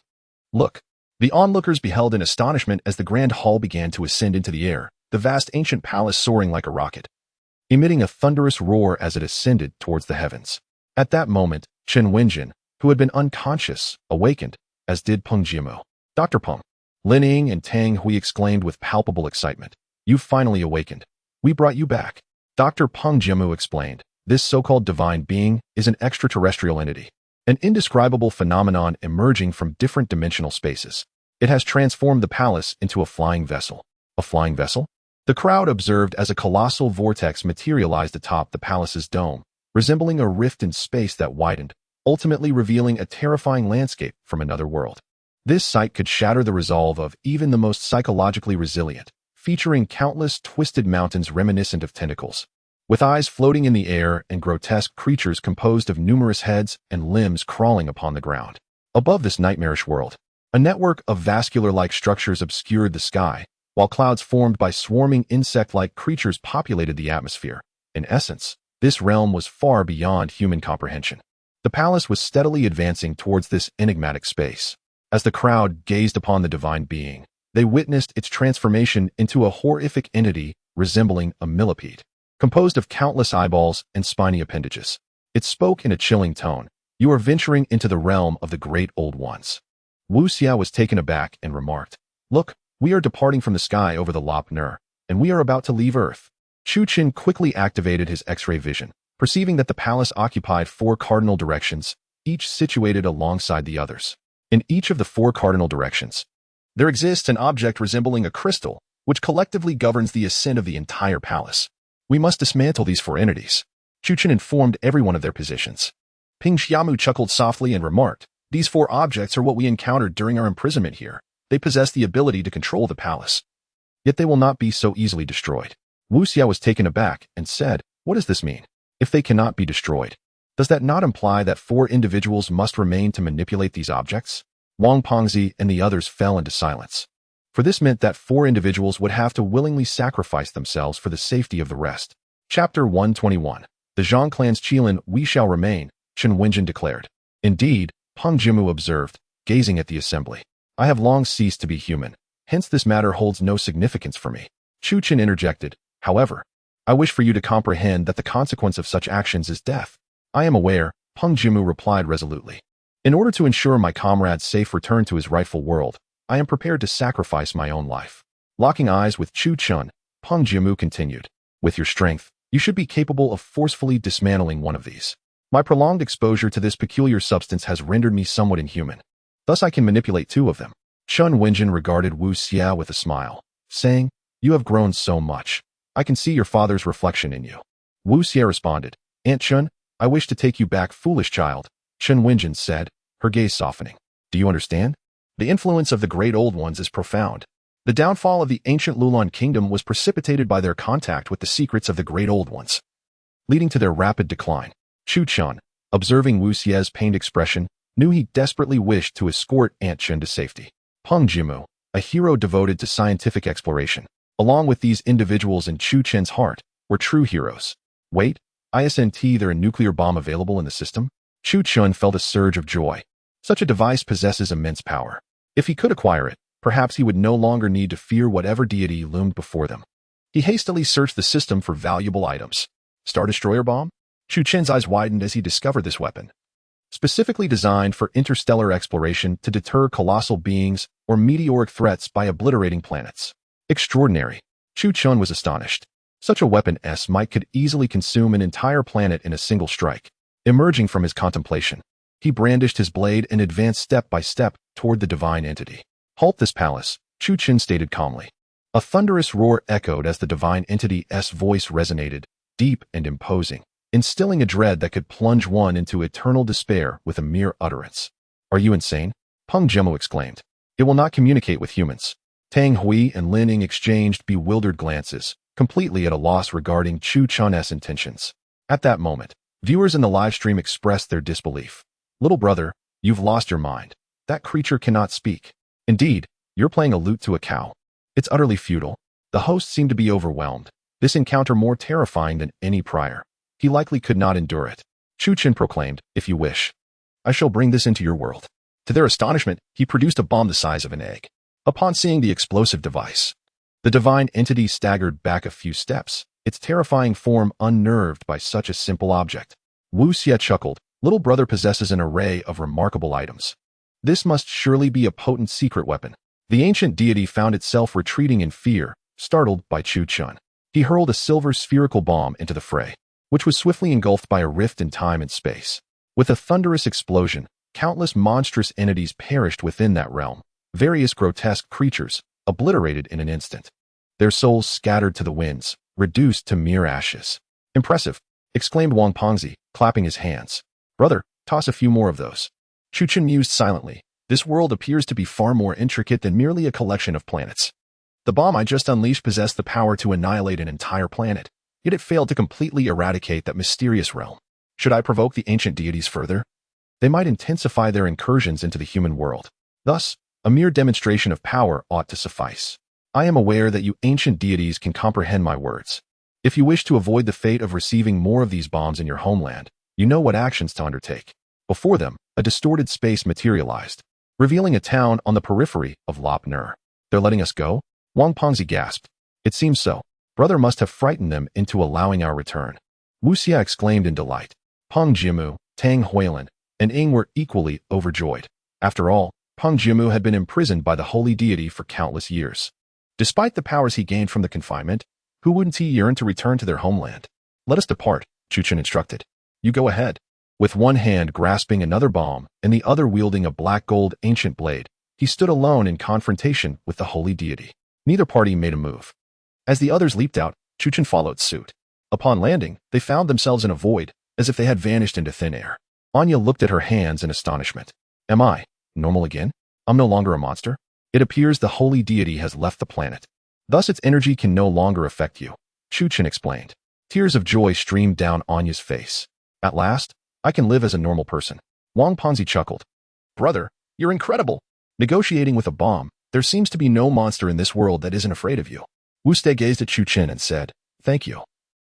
Look. The onlookers beheld in astonishment as the grand hall began to ascend into the air, the vast ancient palace soaring like a rocket, emitting a thunderous roar as it ascended towards the heavens. At that moment, Chen Wenjin, who had been unconscious, awakened, as did Peng Jiamo. Dr. Peng. Lin Ying and Tang Hui exclaimed with palpable excitement. You've finally awakened. We brought you back. Dr. Peng Jiamo explained. This so-called divine being is an extraterrestrial entity, an indescribable phenomenon emerging from different dimensional spaces. It has transformed the palace into a flying vessel. A flying vessel? The crowd observed as a colossal vortex materialized atop the palace's dome, resembling a rift in space that widened, ultimately revealing a terrifying landscape from another world. This sight could shatter the resolve of even the most psychologically resilient, featuring countless twisted mountains reminiscent of tentacles, with eyes floating in the air and grotesque creatures composed of numerous heads and limbs crawling upon the ground. Above this nightmarish world, a network of vascular-like structures obscured the sky, while clouds formed by swarming insect-like creatures populated the atmosphere. In essence, this realm was far beyond human comprehension. The palace was steadily advancing towards this enigmatic space. As the crowd gazed upon the divine being, they witnessed its transformation into a horrific entity resembling a millipede, composed of countless eyeballs and spiny appendages. It spoke in a chilling tone. You are venturing into the realm of the great old ones. Wu Xie was taken aback and remarked, Look, we are departing from the sky over the Lop Nur, and we are about to leave Earth. Chu Chen quickly activated his X-ray vision, perceiving that the palace occupied 4 cardinal directions, each situated alongside the others. In each of the 4 cardinal directions, there exists an object resembling a crystal, which collectively governs the ascent of the entire palace. We must dismantle these 4 entities. Chu Chen informed everyone of their positions. Ping Xiamu chuckled softly and remarked, These 4 objects are what we encountered during our imprisonment here. They possess the ability to control the palace. Yet they will not be so easily destroyed. Wu Xie was taken aback and said, What does this mean? If they cannot be destroyed, does that not imply that 4 individuals must remain to manipulate these objects? Wang Pengzi and the others fell into silence. For this meant that 4 individuals would have to willingly sacrifice themselves for the safety of the rest. Chapter 121. The Zhang clan's Qilin we shall remain, Chen Wenjin declared. Indeed, Peng Jimu observed, gazing at the assembly. I have long ceased to be human, hence this matter holds no significance for me. Chu Chen interjected, however, I wish for you to comprehend that the consequence of such actions is death. I am aware, Peng Jimu replied resolutely. In order to ensure my comrade's safe return to his rightful world, I am prepared to sacrifice my own life. Locking eyes with Chu Chen, Peng Jimu continued. With your strength, you should be capable of forcefully dismantling one of these. My prolonged exposure to this peculiar substance has rendered me somewhat inhuman. Thus I can manipulate two of them. Chen Wenjin regarded Wu Xie with a smile, saying, You have grown so much. I can see your father's reflection in you. Wu Xie responded, Aunt Chen, I wish to take you back, foolish child, Chen Wenjin said, her gaze softening. Do you understand? The influence of the great old ones is profound. The downfall of the ancient Lulan kingdom was precipitated by their contact with the secrets of the great old ones, leading to their rapid decline. Chu Chen, observing Wu Xie's pained expression, knew he desperately wished to escort Aunt Chen to safety. Peng Jimu, a hero devoted to scientific exploration, along with these individuals in Chu Chen's heart, were true heroes. Wait, isn't there a nuclear bomb available in the system? Chu Chen felt a surge of joy. Such a device possesses immense power. If he could acquire it, perhaps he would no longer need to fear whatever deity loomed before them. He hastily searched the system for valuable items. Star Destroyer bomb? Chu Chen's eyes widened as he discovered this weapon. Specifically designed for interstellar exploration to deter colossal beings or meteoric threats by obliterating planets. Extraordinary. Chu Chen was astonished. Such a weapon might could easily consume an entire planet in a single strike. Emerging from his contemplation, he brandished his blade and advanced step by step toward the divine entity. Halt this palace, Chu Chen stated calmly. A thunderous roar echoed as the divine entity's voice resonated, deep and imposing, instilling a dread that could plunge one into eternal despair with a mere utterance. Are you insane? Peng Jimu exclaimed. It will not communicate with humans. Tang Hui and Lin Ying exchanged bewildered glances, completely at a loss regarding Chu Chen's intentions. At that moment, viewers in the live stream expressed their disbelief. Little brother, you've lost your mind. That creature cannot speak. Indeed, you're playing a lute to a cow. It's utterly futile. The host seemed to be overwhelmed. This encounter more terrifying than any prior. He likely could not endure it. Chu Chen proclaimed, if you wish, I shall bring this into your world. To their astonishment, he produced a bomb the size of an egg. Upon seeing the explosive device, the divine entity staggered back a few steps, its terrifying form unnerved by such a simple object. Wu Xie chuckled, little brother possesses an array of remarkable items. This must surely be a potent secret weapon. The ancient deity found itself retreating in fear, startled by Chu Chen. He hurled a silver spherical bomb into the fray, which was swiftly engulfed by a rift in time and space. With a thunderous explosion, countless monstrous entities perished within that realm, various grotesque creatures, obliterated in an instant. Their souls scattered to the winds, reduced to mere ashes. Impressive, exclaimed Wang Pengzi, clapping his hands. Brother, toss a few more of those. Chu Chen mused silently. This world appears to be far more intricate than merely a collection of planets. The bomb I just unleashed possessed the power to annihilate an entire planet, yet it failed to completely eradicate that mysterious realm. Should I provoke the ancient deities further? They might intensify their incursions into the human world. Thus, a mere demonstration of power ought to suffice. I am aware that you ancient deities can comprehend my words. If you wish to avoid the fate of receiving more of these bombs in your homeland, you know what actions to undertake. Before them, a distorted space materialized, revealing a town on the periphery of Lop Nur. They're letting us go? Wang Pengzi gasped. It seems so. Brother must have frightened them into allowing our return. Wu Xie exclaimed in delight. Peng Jimu, Tang Huilin, and Ying were equally overjoyed. After all, Peng Jimu had been imprisoned by the holy deity for countless years. Despite the powers he gained from the confinement, who wouldn't he yearn to return to their homeland? Let us depart, Chu Chen instructed. You go ahead. With one hand grasping another bomb and the other wielding a black gold ancient blade, he stood alone in confrontation with the holy deity. Neither party made a move. As the others leaped out, Chu Chen followed suit. Upon landing, they found themselves in a void, as if they had vanished into thin air. Anya looked at her hands in astonishment. Am I normal again? I'm no longer a monster? It appears the holy deity has left the planet. Thus its energy can no longer affect you, Chu Chen explained. Tears of joy streamed down Anya's face. At last, I can live as a normal person. Wang Pengzi chuckled. Brother, you're incredible. Negotiating with a bomb, there seems to be no monster in this world that isn't afraid of you. Wu Xie gazed at Chu Chen and said, Thank you.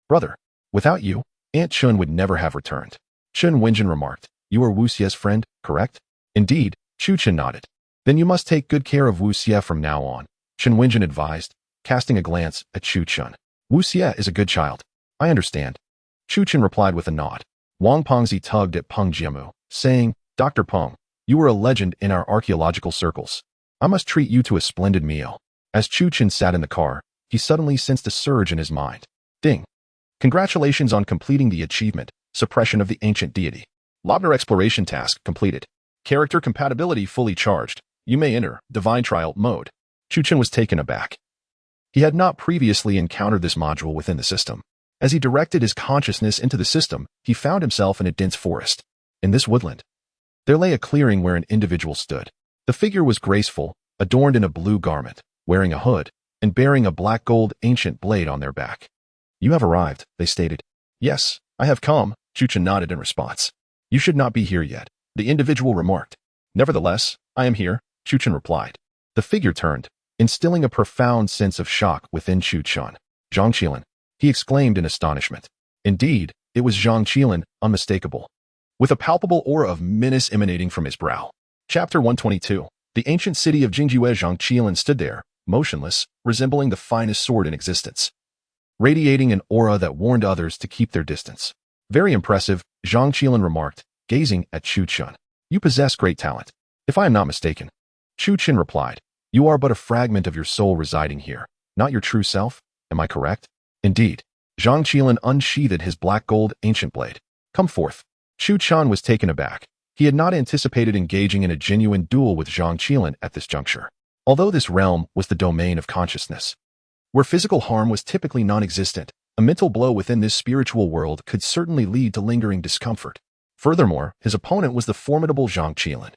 Brother, without you, Aunt Chun would never have returned. Chun Wenjin remarked, "You are Wu Xie's friend, correct?" "Indeed," Chu Chun nodded. "Then you must take good care of Wu Xie from now on," Chun Wenjin advised, casting a glance at Chu Chun. "Wu Xie is a good child. I understand." Chu Chun replied with a nod. Wang Pengzi tugged at Peng Jiamu, saying, "Dr. Peng, you are a legend in our archaeological circles. I must treat you to a splendid meal." As Chu Chun sat in the car, he suddenly sensed a surge in his mind. Ding! Congratulations on completing the achievement, Suppression of the Ancient Deity. Lobner Exploration Task completed. Character compatibility fully charged. You may enter Divine Trial mode. Chu Chun was taken aback. He had not previously encountered this module within the system. As he directed his consciousness into the system, he found himself in a dense forest. In this woodland, there lay a clearing where an individual stood. The figure was graceful, adorned in a blue garment, wearing a hood, and bearing a black gold ancient blade on their back. "You have arrived," they stated. "Yes, I have come," Chu Chun nodded in response. "You should not be here yet," the individual remarked. "Nevertheless, I am here," Chu Chun replied. The figure turned, instilling a profound sense of shock within Chu Chun. "Zhang Qiling," he exclaimed in astonishment. Indeed, it was Zhang Qiling, unmistakable, with a palpable aura of menace emanating from his brow. Chapter 122. The ancient city of Jingjue. Zhang Qiling stood there, motionless, resembling the finest sword in existence, radiating an aura that warned others to keep their distance. "Very impressive," Zhang Qiling remarked, gazing at Chu Chun. "You possess great talent, if I am not mistaken." Chu Chun replied, "You are but a fragment of your soul residing here, not your true self. Am I correct?" "Indeed." Zhang Qiling unsheathed his black gold ancient blade. "Come forth." Chu Chun was taken aback. He had not anticipated engaging in a genuine duel with Zhang Qiling at this juncture. Although this realm was the domain of consciousness, where physical harm was typically non-existent, a mental blow within this spiritual world could certainly lead to lingering discomfort. Furthermore, his opponent was the formidable Zhang Qiling,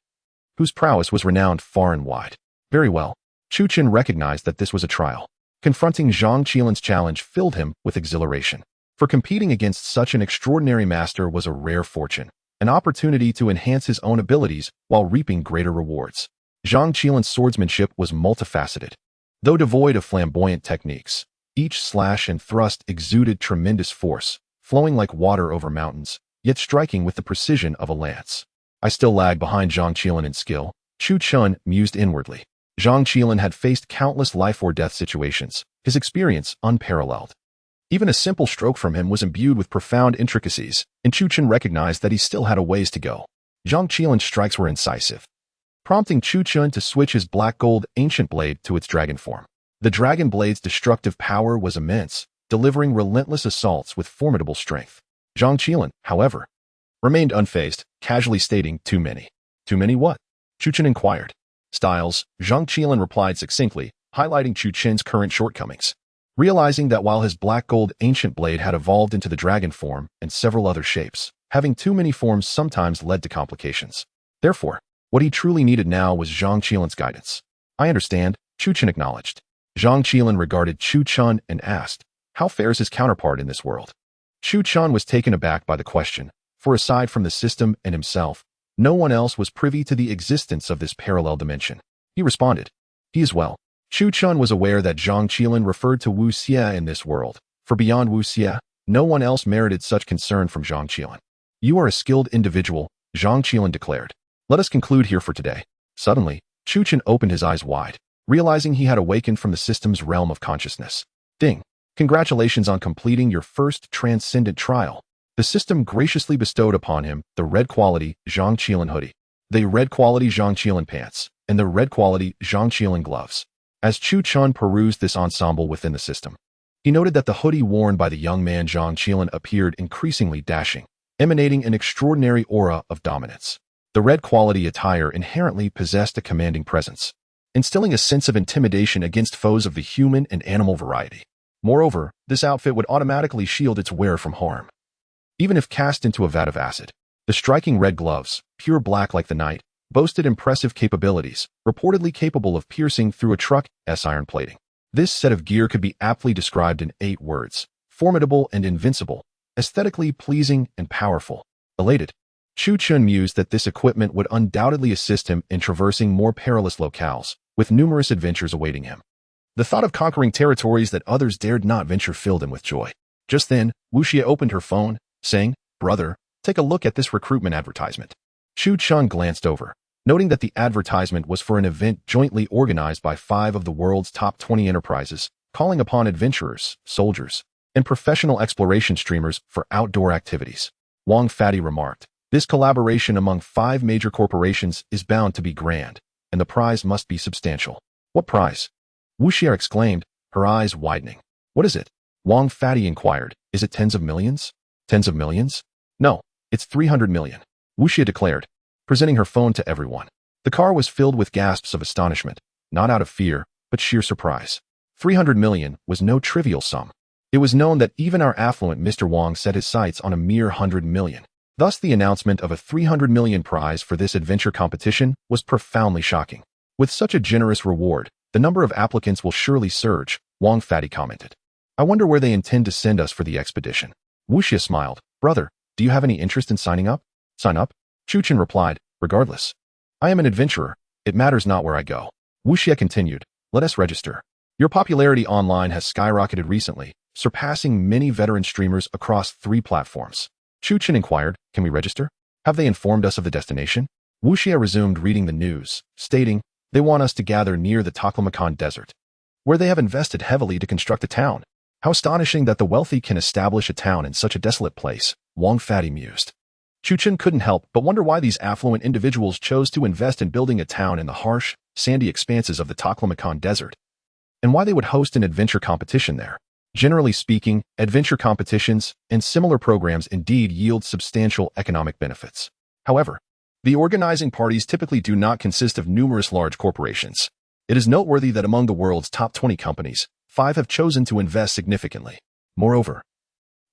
whose prowess was renowned far and wide. Very well. Chu Chun recognized that this was a trial. Confronting Zhang Qiling's challenge filled him with exhilaration. For competing against such an extraordinary master was a rare fortune, an opportunity to enhance his own abilities while reaping greater rewards. Zhang Qiling's swordsmanship was multifaceted. Though devoid of flamboyant techniques, each slash and thrust exuded tremendous force, flowing like water over mountains, yet striking with the precision of a lance. "I still lag behind Zhang Qiling in skill," Chu Chun mused inwardly. Zhang Qiling had faced countless life-or-death situations, his experience unparalleled. Even a simple stroke from him was imbued with profound intricacies, and Chu Chun recognized that he still had a ways to go. Zhang Qiling's strikes were incisive, prompting Chu Chun to switch his black gold ancient blade to its dragon form. The dragon blade's destructive power was immense, delivering relentless assaults with formidable strength. Zhang Qiling, however, remained unfazed, casually stating, "Too many." "Too many what?" Chu Chun inquired. "Styles," Zhang Qiling replied succinctly, highlighting Chu Chun's current shortcomings. Realizing that while his black gold ancient blade had evolved into the dragon form and several other shapes, having too many forms sometimes led to complications. Therefore, what he truly needed now was Zhang Qiling's guidance. "I understand," Chu Chun acknowledged. Zhang Qiling regarded Chu Chun and asked, "How fares his counterpart in this world?" Chu Chun was taken aback by the question, for aside from the system and himself, no one else was privy to the existence of this parallel dimension. He responded, "He is well." Chu Chun was aware that Zhang Qiling referred to Wu Xie in this world, for beyond Wu Xie, no one else merited such concern from Zhang Qiling. "You are a skilled individual," Zhang Qiling declared. "Let us conclude here for today." Suddenly, Chu Chun opened his eyes wide, realizing he had awakened from the system's realm of consciousness. "Ding! Congratulations on completing your first transcendent trial." The system graciously bestowed upon him the red quality Zhang Qiling hoodie, the red quality Zhang Qiling pants, and the red quality Zhang Qiling gloves. As Chu Chun perused this ensemble within the system, he noted that the hoodie worn by the young man Zhang Qiling appeared increasingly dashing, emanating an extraordinary aura of dominance. The red quality attire inherently possessed a commanding presence, instilling a sense of intimidation against foes of the human and animal variety. Moreover, this outfit would automatically shield its wearer from harm, even if cast into a vat of acid. The striking red gloves, pure black like the night, boasted impressive capabilities, reportedly capable of piercing through a truck's iron plating. This set of gear could be aptly described in 8 words: formidable and invincible, aesthetically pleasing and powerful. Elated, Chu Chun mused that this equipment would undoubtedly assist him in traversing more perilous locales, with numerous adventures awaiting him. The thought of conquering territories that others dared not venture filled him with joy. Just then, Wu Xie opened her phone, saying, "Brother, take a look at this recruitment advertisement." Chu Chun glanced over, noting that the advertisement was for an event jointly organized by 5 of the world's top 20 enterprises, calling upon adventurers, soldiers, and professional exploration streamers for outdoor activities. Wang Fadi remarked, "This collaboration among 5 major corporations is bound to be grand, and the prize must be substantial." "What prize?" Wu Xie exclaimed, her eyes widening. "What is it?" Wang Fadi inquired. "Is it tens of millions?" "Tens of millions? No, it's 300 million, Wu Xie declared, presenting her phone to everyone. The car was filled with gasps of astonishment, not out of fear, but sheer surprise. 300 million was no trivial sum. It was known that even our affluent Mr. Wang set his sights on a mere 100 million. Thus, the announcement of a 300 million prize for this adventure competition was profoundly shocking. With such a generous reward, the number of applicants will surely surge, Wang Fadi commented. "I wonder where they intend to send us for the expedition." Wu Xie smiled. "Brother, do you have any interest in signing up?" "Sign up?" Chu Chen replied, "Regardless. I am an adventurer. It matters not where I go." Wu Xie continued, "Let us register. Your popularity online has skyrocketed recently, surpassing many veteran streamers across 3 platforms." Chu Chen inquired, "Can we register? Have they informed us of the destination?" Wu Xie resumed reading the news, stating, "They want us to gather near the Taklamakan Desert, where they have invested heavily to construct a town. How astonishing that the wealthy can establish a town in such a desolate place," Wang Fadi mused. Chu Chen couldn't help but wonder why these affluent individuals chose to invest in building a town in the harsh, sandy expanses of the Taklamakan Desert, and why they would host an adventure competition there. Generally speaking, adventure competitions and similar programs indeed yield substantial economic benefits. However, the organizing parties typically do not consist of numerous large corporations. It is noteworthy that among the world's top 20 companies, 5 have chosen to invest significantly. Moreover,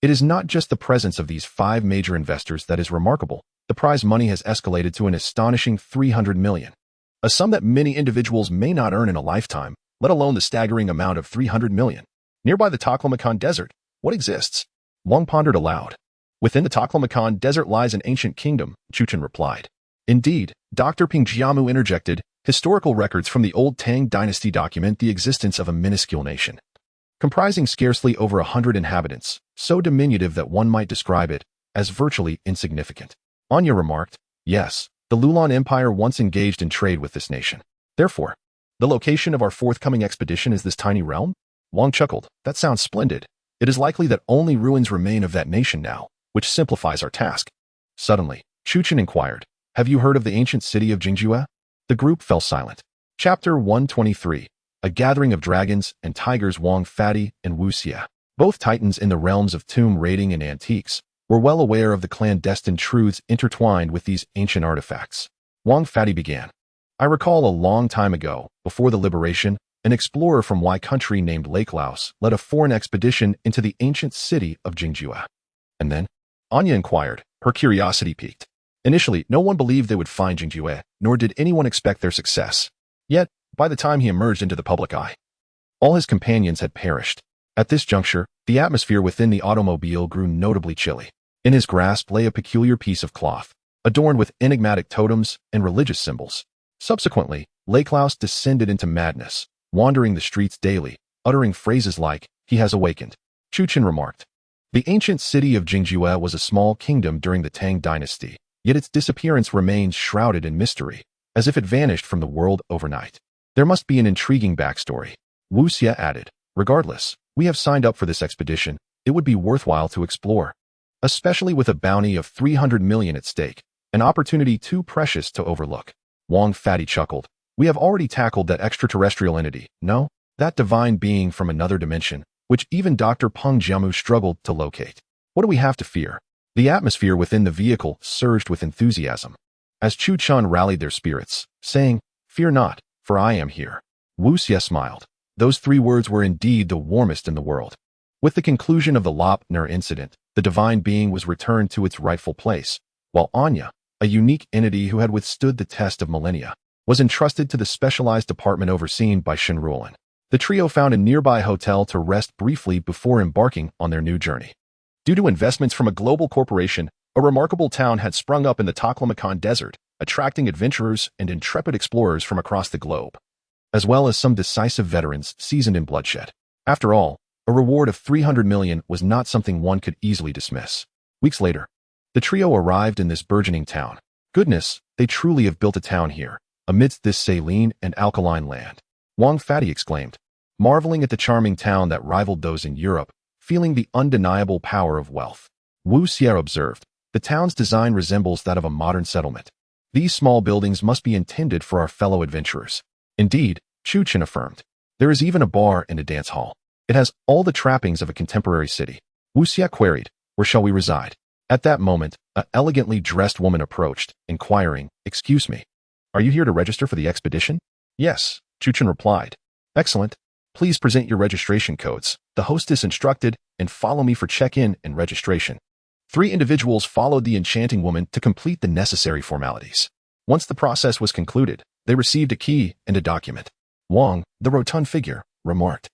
it is not just the presence of these 5 major investors that is remarkable. The prize money has escalated to an astonishing 300 million, a sum that many individuals may not earn in a lifetime, let alone the staggering amount of 300 million. Nearby the Taklamakan Desert, what exists? Wang pondered aloud. Within the Taklamakan Desert lies an ancient kingdom, Chu Chen replied. Indeed, Dr. Ping Jiamu interjected, historical records from the old Tang dynasty document the existence of a minuscule nation, comprising scarcely over 100 inhabitants, so diminutive that one might describe it as virtually insignificant. Anya remarked, "Yes, the Lulan Empire once engaged in trade with this nation. Therefore, the location of our forthcoming expedition is this tiny realm?" Wang chuckled. "That sounds splendid. It is likely that only ruins remain of that nation now, which simplifies our task." Suddenly, Chu Chen inquired, "Have you heard of the ancient city of Jingzhua?" The group fell silent. Chapter 123. A gathering of dragons and tigers. Wang Fadi and Wu Xie, both titans in the realms of tomb raiding and antiques, were well aware of the clandestine truths intertwined with these ancient artifacts. Wang Fadi began. "I recall a long time ago, before the liberation, an explorer from Y country named Lake Laos led a foreign expedition into the ancient city of Jingzhua." "And then?" Anya inquired, her curiosity piqued. "Initially, no one believed they would find Jingzhua, nor did anyone expect their success. Yet, by the time he emerged into the public eye, all his companions had perished. At this juncture, the atmosphere within the automobile grew notably chilly. In his grasp lay a peculiar piece of cloth, adorned with enigmatic totems and religious symbols. Subsequently, Lake Laos descended into madness, wandering the streets daily, uttering phrases like, 'He has awakened.'" Chu Chen remarked. The ancient city of Jingzhua was a small kingdom during the Tang dynasty, yet its disappearance remains shrouded in mystery, as if it vanished from the world overnight. "There must be an intriguing backstory," Wu Xie added. "Regardless, we have signed up for this expedition. It would be worthwhile to explore, especially with a bounty of 300 million at stake, an opportunity too precious to overlook." Wang Fadi chuckled. "We have already tackled that extraterrestrial entity, no? That divine being from another dimension, which even Dr. Peng Jiamu struggled to locate. What do we have to fear?" The atmosphere within the vehicle surged with enthusiasm, as Chu Chun rallied their spirits, saying, "Fear not, for I am here." Wu Xie smiled. Those 3 words were indeed the warmest in the world. With the conclusion of the Lopner incident, the divine being was returned to its rightful place, while Anya, a unique entity who had withstood the test of millennia, was entrusted to the specialized department overseen by Shenruolin. The trio found a nearby hotel to rest briefly before embarking on their new journey. Due to investments from a global corporation, a remarkable town had sprung up in the Taklamakan Desert, attracting adventurers and intrepid explorers from across the globe, as well as some decisive veterans seasoned in bloodshed. After all, a reward of 300 million was not something one could easily dismiss. Weeks later, the trio arrived in this burgeoning town. Goodness, they truly have built a town here, amidst this saline and alkaline land. Wang Fatty exclaimed, marveling at the charming town that rivaled those in Europe, feeling the undeniable power of wealth. Wu Xie observed, the town's design resembles that of a modern settlement. These small buildings must be intended for our fellow adventurers. Indeed, Chu Chen affirmed, there is even a bar and a dance hall. It has all the trappings of a contemporary city. Wu Xie queried, where shall we reside? At that moment, an elegantly dressed woman approached, inquiring, excuse me, are you here to register for the expedition? Yes, Chu Chen replied. Excellent. Please present your registration codes, the hostess instructed, and follow me for check-in and registration. 3 individuals followed the enchanting woman to complete the necessary formalities. Once the process was concluded, they received a key and a document. Wang, the rotund figure, remarked,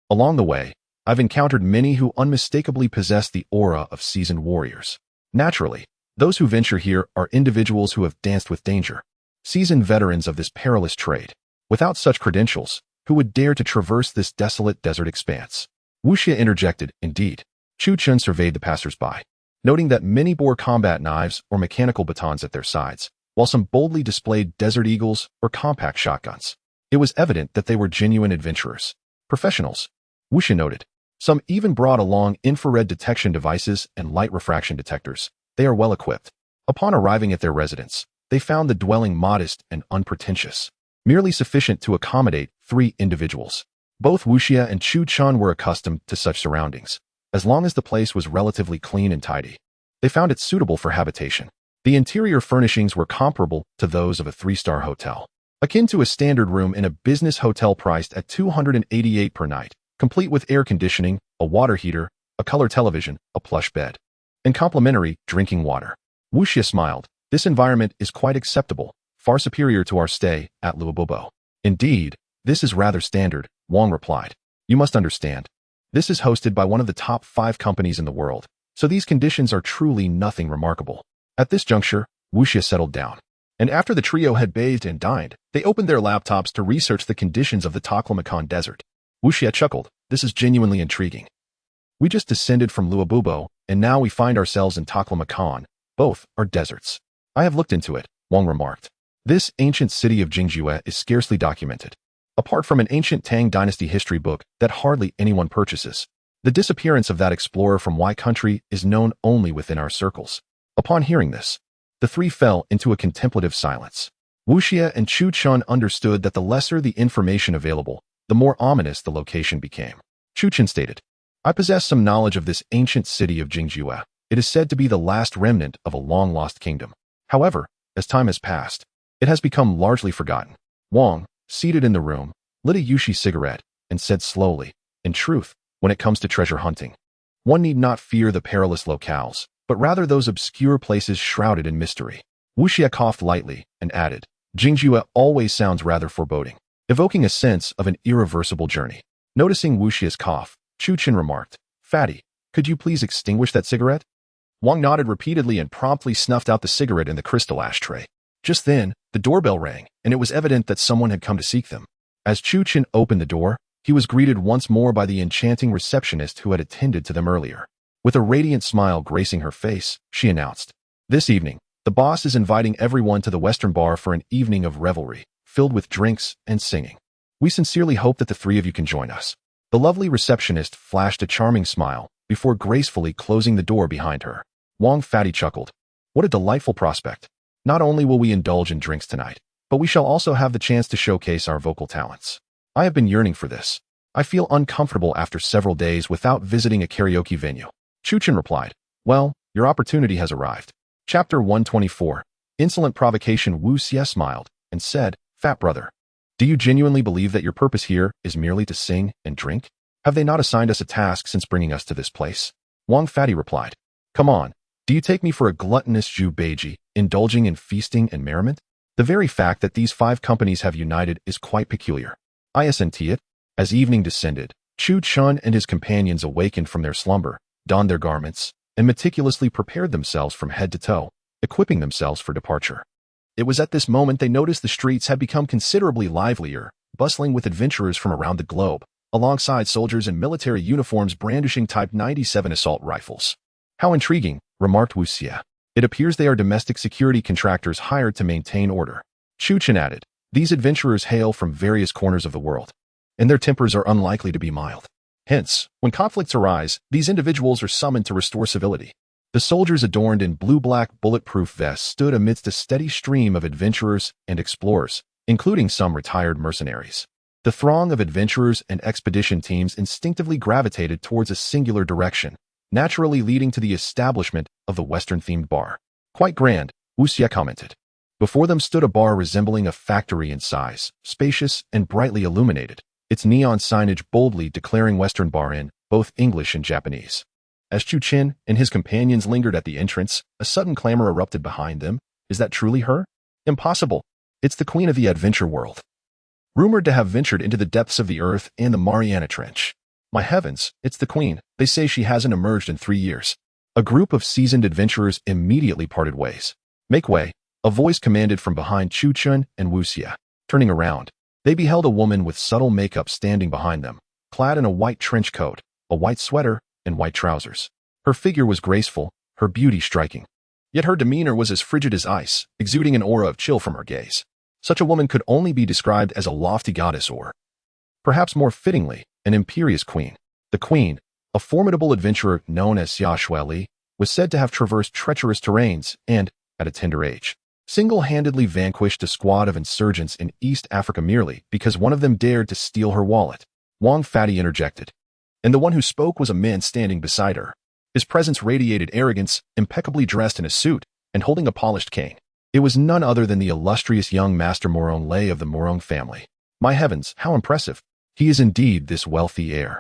along the way, I've encountered many who unmistakably possess the aura of seasoned warriors. Naturally, those who venture here are individuals who have danced with danger, seasoned veterans of this perilous trade. Without such credentials, who would dare to traverse this desolate desert expanse? Wu Xie interjected, indeed. Chu Chen surveyed the passers-by, noting that many bore combat knives or mechanical batons at their sides, while some boldly displayed desert eagles or compact shotguns. It was evident that they were genuine adventurers. Professionals, Wu Xie noted. Some even brought along infrared detection devices and light refraction detectors. They are well equipped. Upon arriving at their residence, they found the dwelling modest and unpretentious, merely sufficient to accommodate 3 individuals. Both Wu Xie and Chu Chen were accustomed to such surroundings, as long as the place was relatively clean and tidy. They found it suitable for habitation. The interior furnishings were comparable to those of a 3-star hotel, akin to a standard room in a business hotel priced at $288 per night, complete with air conditioning, a water heater, a color television, a plush bed, and complimentary drinking water. Wu Xie smiled. This environment is quite acceptable, far superior to our stay at Luobobo. Indeed, this is rather standard, Wang replied. You must understand, this is hosted by one of the top 5 companies in the world, so these conditions are truly nothing remarkable. At this juncture, Wu Xie settled down, and after the trio had bathed and dined, they opened their laptops to research the conditions of the Taklamakan Desert. Wu Xie chuckled, this is genuinely intriguing. We just descended from Luobubo, and now we find ourselves in Taklamakan. Both are deserts. I have looked into it, Wang remarked. This ancient city of Jingjue is scarcely documented. Apart from an ancient Tang dynasty history book that hardly anyone purchases, the disappearance of that explorer from Y country is known only within our circles. Upon hearing this, the 3 fell into a contemplative silence. Wu Xie and Chu Chen understood that the lesser the information available, the more ominous the location became. Chu Chen stated, I possess some knowledge of this ancient city of Jingjue. It is said to be the last remnant of a long-lost kingdom. However, as time has passed, it has become largely forgotten. Wang, seated in the room, lit a Yushi cigarette and said slowly, in truth, when it comes to treasure hunting, one need not fear the perilous locales, but rather those obscure places shrouded in mystery. Wu Xie coughed lightly and added, Jingjue always sounds rather foreboding, evoking a sense of an irreversible journey. Noticing Wu Xie's cough, Chu Chen remarked, Fatty, could you please extinguish that cigarette? Wang nodded repeatedly and promptly snuffed out the cigarette in the crystal ashtray. Just then, the doorbell rang, and it was evident that someone had come to seek them. As Chu Chen opened the door, he was greeted once more by the enchanting receptionist who had attended to them earlier. With a radiant smile gracing her face, she announced, this evening, the boss is inviting everyone to the Western Bar for an evening of revelry, filled with drinks and singing. We sincerely hope that the 3 of you can join us. The lovely receptionist flashed a charming smile before gracefully closing the door behind her. Wang Fatty chuckled. What a delightful prospect. Not only will we indulge in drinks tonight, but we shall also have the chance to showcase our vocal talents. I have been yearning for this. I feel uncomfortable after several days without visiting a karaoke venue. Chu Chen replied, well, your opportunity has arrived. Chapter 124. Insolent provocation. Wu Xie smiled and said, Fat brother, do you genuinely believe that your purpose here is merely to sing and drink? Have they not assigned us a task since bringing us to this place? Wang Fatty replied, come on, do you take me for a gluttonous Zhu Beiji, indulging in feasting and merriment? The very fact that these 5 companies have united is quite peculiar. I assent it. As evening descended, Chu Chen and his companions awakened from their slumber, donned their garments, and meticulously prepared themselves from head to toe, equipping themselves for departure. It was at this moment they noticed the streets had become considerably livelier, bustling with adventurers from around the globe, alongside soldiers in military uniforms brandishing Type 97 assault rifles. How intriguing, remarked Wu Xie. It appears they are domestic security contractors hired to maintain order. Chu Chen added, these adventurers hail from various corners of the world, and their tempers are unlikely to be mild. Hence, when conflicts arise, these individuals are summoned to restore civility. The soldiers adorned in blue-black bulletproof vests stood amidst a steady stream of adventurers and explorers, including some retired mercenaries. The throng of adventurers and expedition teams instinctively gravitated towards a singular direction, naturally leading to the establishment of the Western-themed bar. Quite grand, Wu Xie commented. Before them stood a bar resembling a factory in size, spacious and brightly illuminated, its neon signage boldly declaring Western Bar in both English and Japanese. As Chu Chen and his companions lingered at the entrance, a sudden clamor erupted behind them. Is that truly her? Impossible. It's the queen of the adventure world, rumored to have ventured into the depths of the earth and the Mariana Trench. My heavens, it's the queen. They say she hasn't emerged in 3 years. A group of seasoned adventurers immediately parted ways. Make way, a voice commanded from behind Chu Chen and Wu Xie. Turning around, they beheld a woman with subtle makeup standing behind them, clad in a white trench coat, a white sweater, and white trousers. Her figure was graceful, her beauty striking. Yet her demeanor was as frigid as ice, exuding an aura of chill from her gaze. Such a woman could only be described as a lofty goddess or, perhaps more fittingly, an imperious queen. The queen, a formidable adventurer known as Xia Shuili, was said to have traversed treacherous terrains and, at a tender age, single-handedly vanquished a squad of insurgents in East Africa merely because one of them dared to steal her wallet. Wang Fatty interjected. And the one who spoke was a man standing beside her. His presence radiated arrogance, impeccably dressed in a suit, and holding a polished cane. It was none other than the illustrious young Master Morong Lei of the Morong family. My heavens, how impressive! He is indeed this wealthy heir.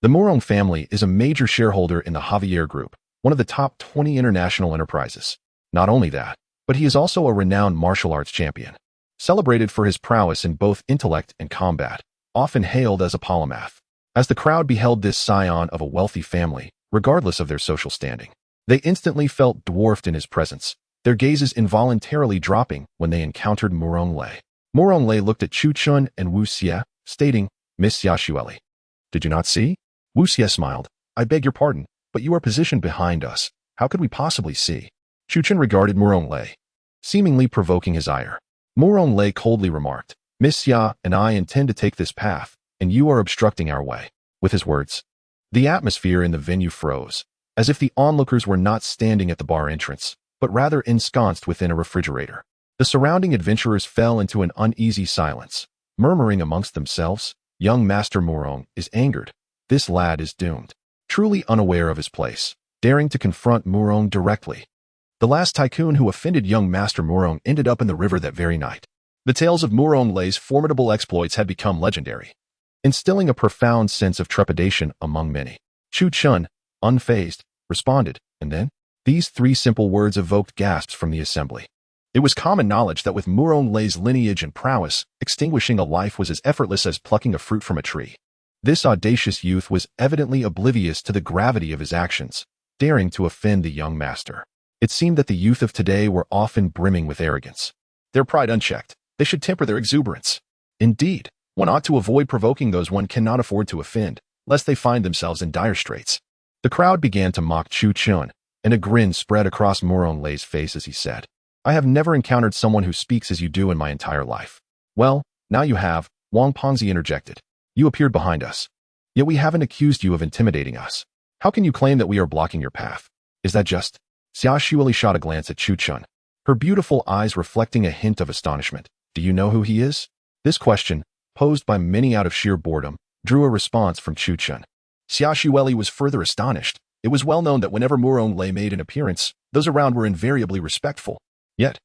The Morong family is a major shareholder in the Javier Group, one of the top 20 international enterprises. Not only that, but he is also a renowned martial arts champion, celebrated for his prowess in both intellect and combat, often hailed as a polymath. As the crowd beheld this scion of a wealthy family, regardless of their social standing, they instantly felt dwarfed in his presence, their gazes involuntarily dropping when they encountered Morong Lei. Morong Lei looked at Chu Chen and Wu Xie, stating, Miss Xia Shuili. Did you not see? Wu Xie smiled. I beg your pardon, but you are positioned behind us. How could we possibly see? Chu Chen regarded Morong Lei, seemingly provoking his ire. Morong Lei coldly remarked, Miss Xia and I intend to take this path, and you are obstructing our way. With his words, the atmosphere in the venue froze, as if the onlookers were not standing at the bar entrance, but rather ensconced within a refrigerator. The surrounding adventurers fell into an uneasy silence, murmuring amongst themselves, young Master Morong is angered. This lad is doomed. Truly unaware of his place, daring to confront Morong directly. The last tycoon who offended young Master Morong ended up in the river that very night. The tales of Morong Lei's formidable exploits had become legendary, instilling a profound sense of trepidation among many. Chu Chen, unfazed, responded, and then? These 3 simple words evoked gasps from the assembly. It was common knowledge that with Morong Lei's lineage and prowess, extinguishing a life was as effortless as plucking a fruit from a tree. This audacious youth was evidently oblivious to the gravity of his actions, daring to offend the young master. It seemed that the youth of today were often brimming with arrogance. Their pride unchecked, they should temper their exuberance. Indeed, one ought to avoid provoking those one cannot afford to offend, lest they find themselves in dire straits. The crowd began to mock Chu Chen, and a grin spread across Morong Lei's face as he said, I have never encountered someone who speaks as you do in my entire life. Well, now you have, Wang Pengzi interjected. You appeared behind us. Yet we haven't accused you of intimidating us. How can you claim that we are blocking your path? Is that just? Xia Shuili shot a glance at Chu Chen, her beautiful eyes reflecting a hint of astonishment. Do you know who he is? This question, posed by many out of sheer boredom, drew a response from Chu Chen. Xia Shuili was further astonished. It was well known that whenever Morong Lei made an appearance, those around were invariably respectful. Yet,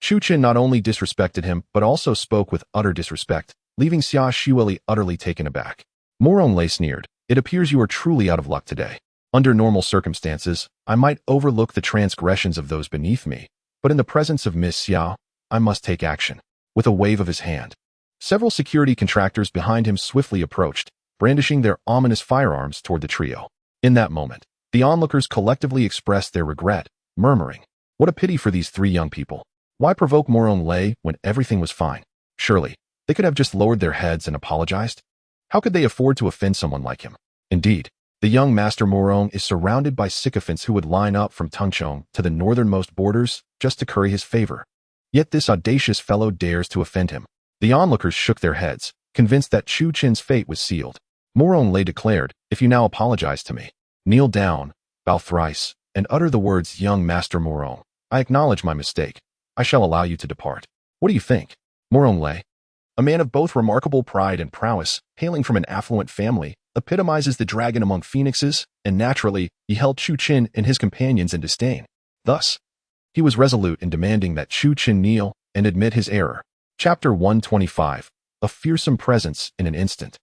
Chu Chen not only disrespected him, but also spoke with utter disrespect, leaving Xia Shuili utterly taken aback. Morong Lei sneered, It appears you are truly out of luck today. Under normal circumstances, I might overlook the transgressions of those beneath me, but in the presence of Miss Xiao, I must take action. With a wave of his hand, several security contractors behind him swiftly approached, brandishing their ominous firearms toward the trio. In that moment, the onlookers collectively expressed their regret, murmuring, What a pity for these 3 young people. Why provoke Morong Lei when everything was fine? Surely, they could have just lowered their heads and apologized. How could they afford to offend someone like him? Indeed, The young Master Morong is surrounded by sycophants who would line up from Tengchong to the northernmost borders just to curry his favor. Yet this audacious fellow dares to offend him. The onlookers shook their heads, convinced that Chu Qin's fate was sealed. Morong Lei declared, "If you now apologize to me, kneel down, bow thrice, and utter the words, 'Young Master Morong, I acknowledge my mistake. I shall allow you to depart.' What do you think?" Morong Lei, a man of both remarkable pride and prowess, hailing from an affluent family, epitomizes the dragon among phoenixes, and naturally, he held Chu Qin and his companions in disdain. Thus, he was resolute in demanding that Chu Qin kneel and admit his error. Chapter 125. A fearsome presence in an instant.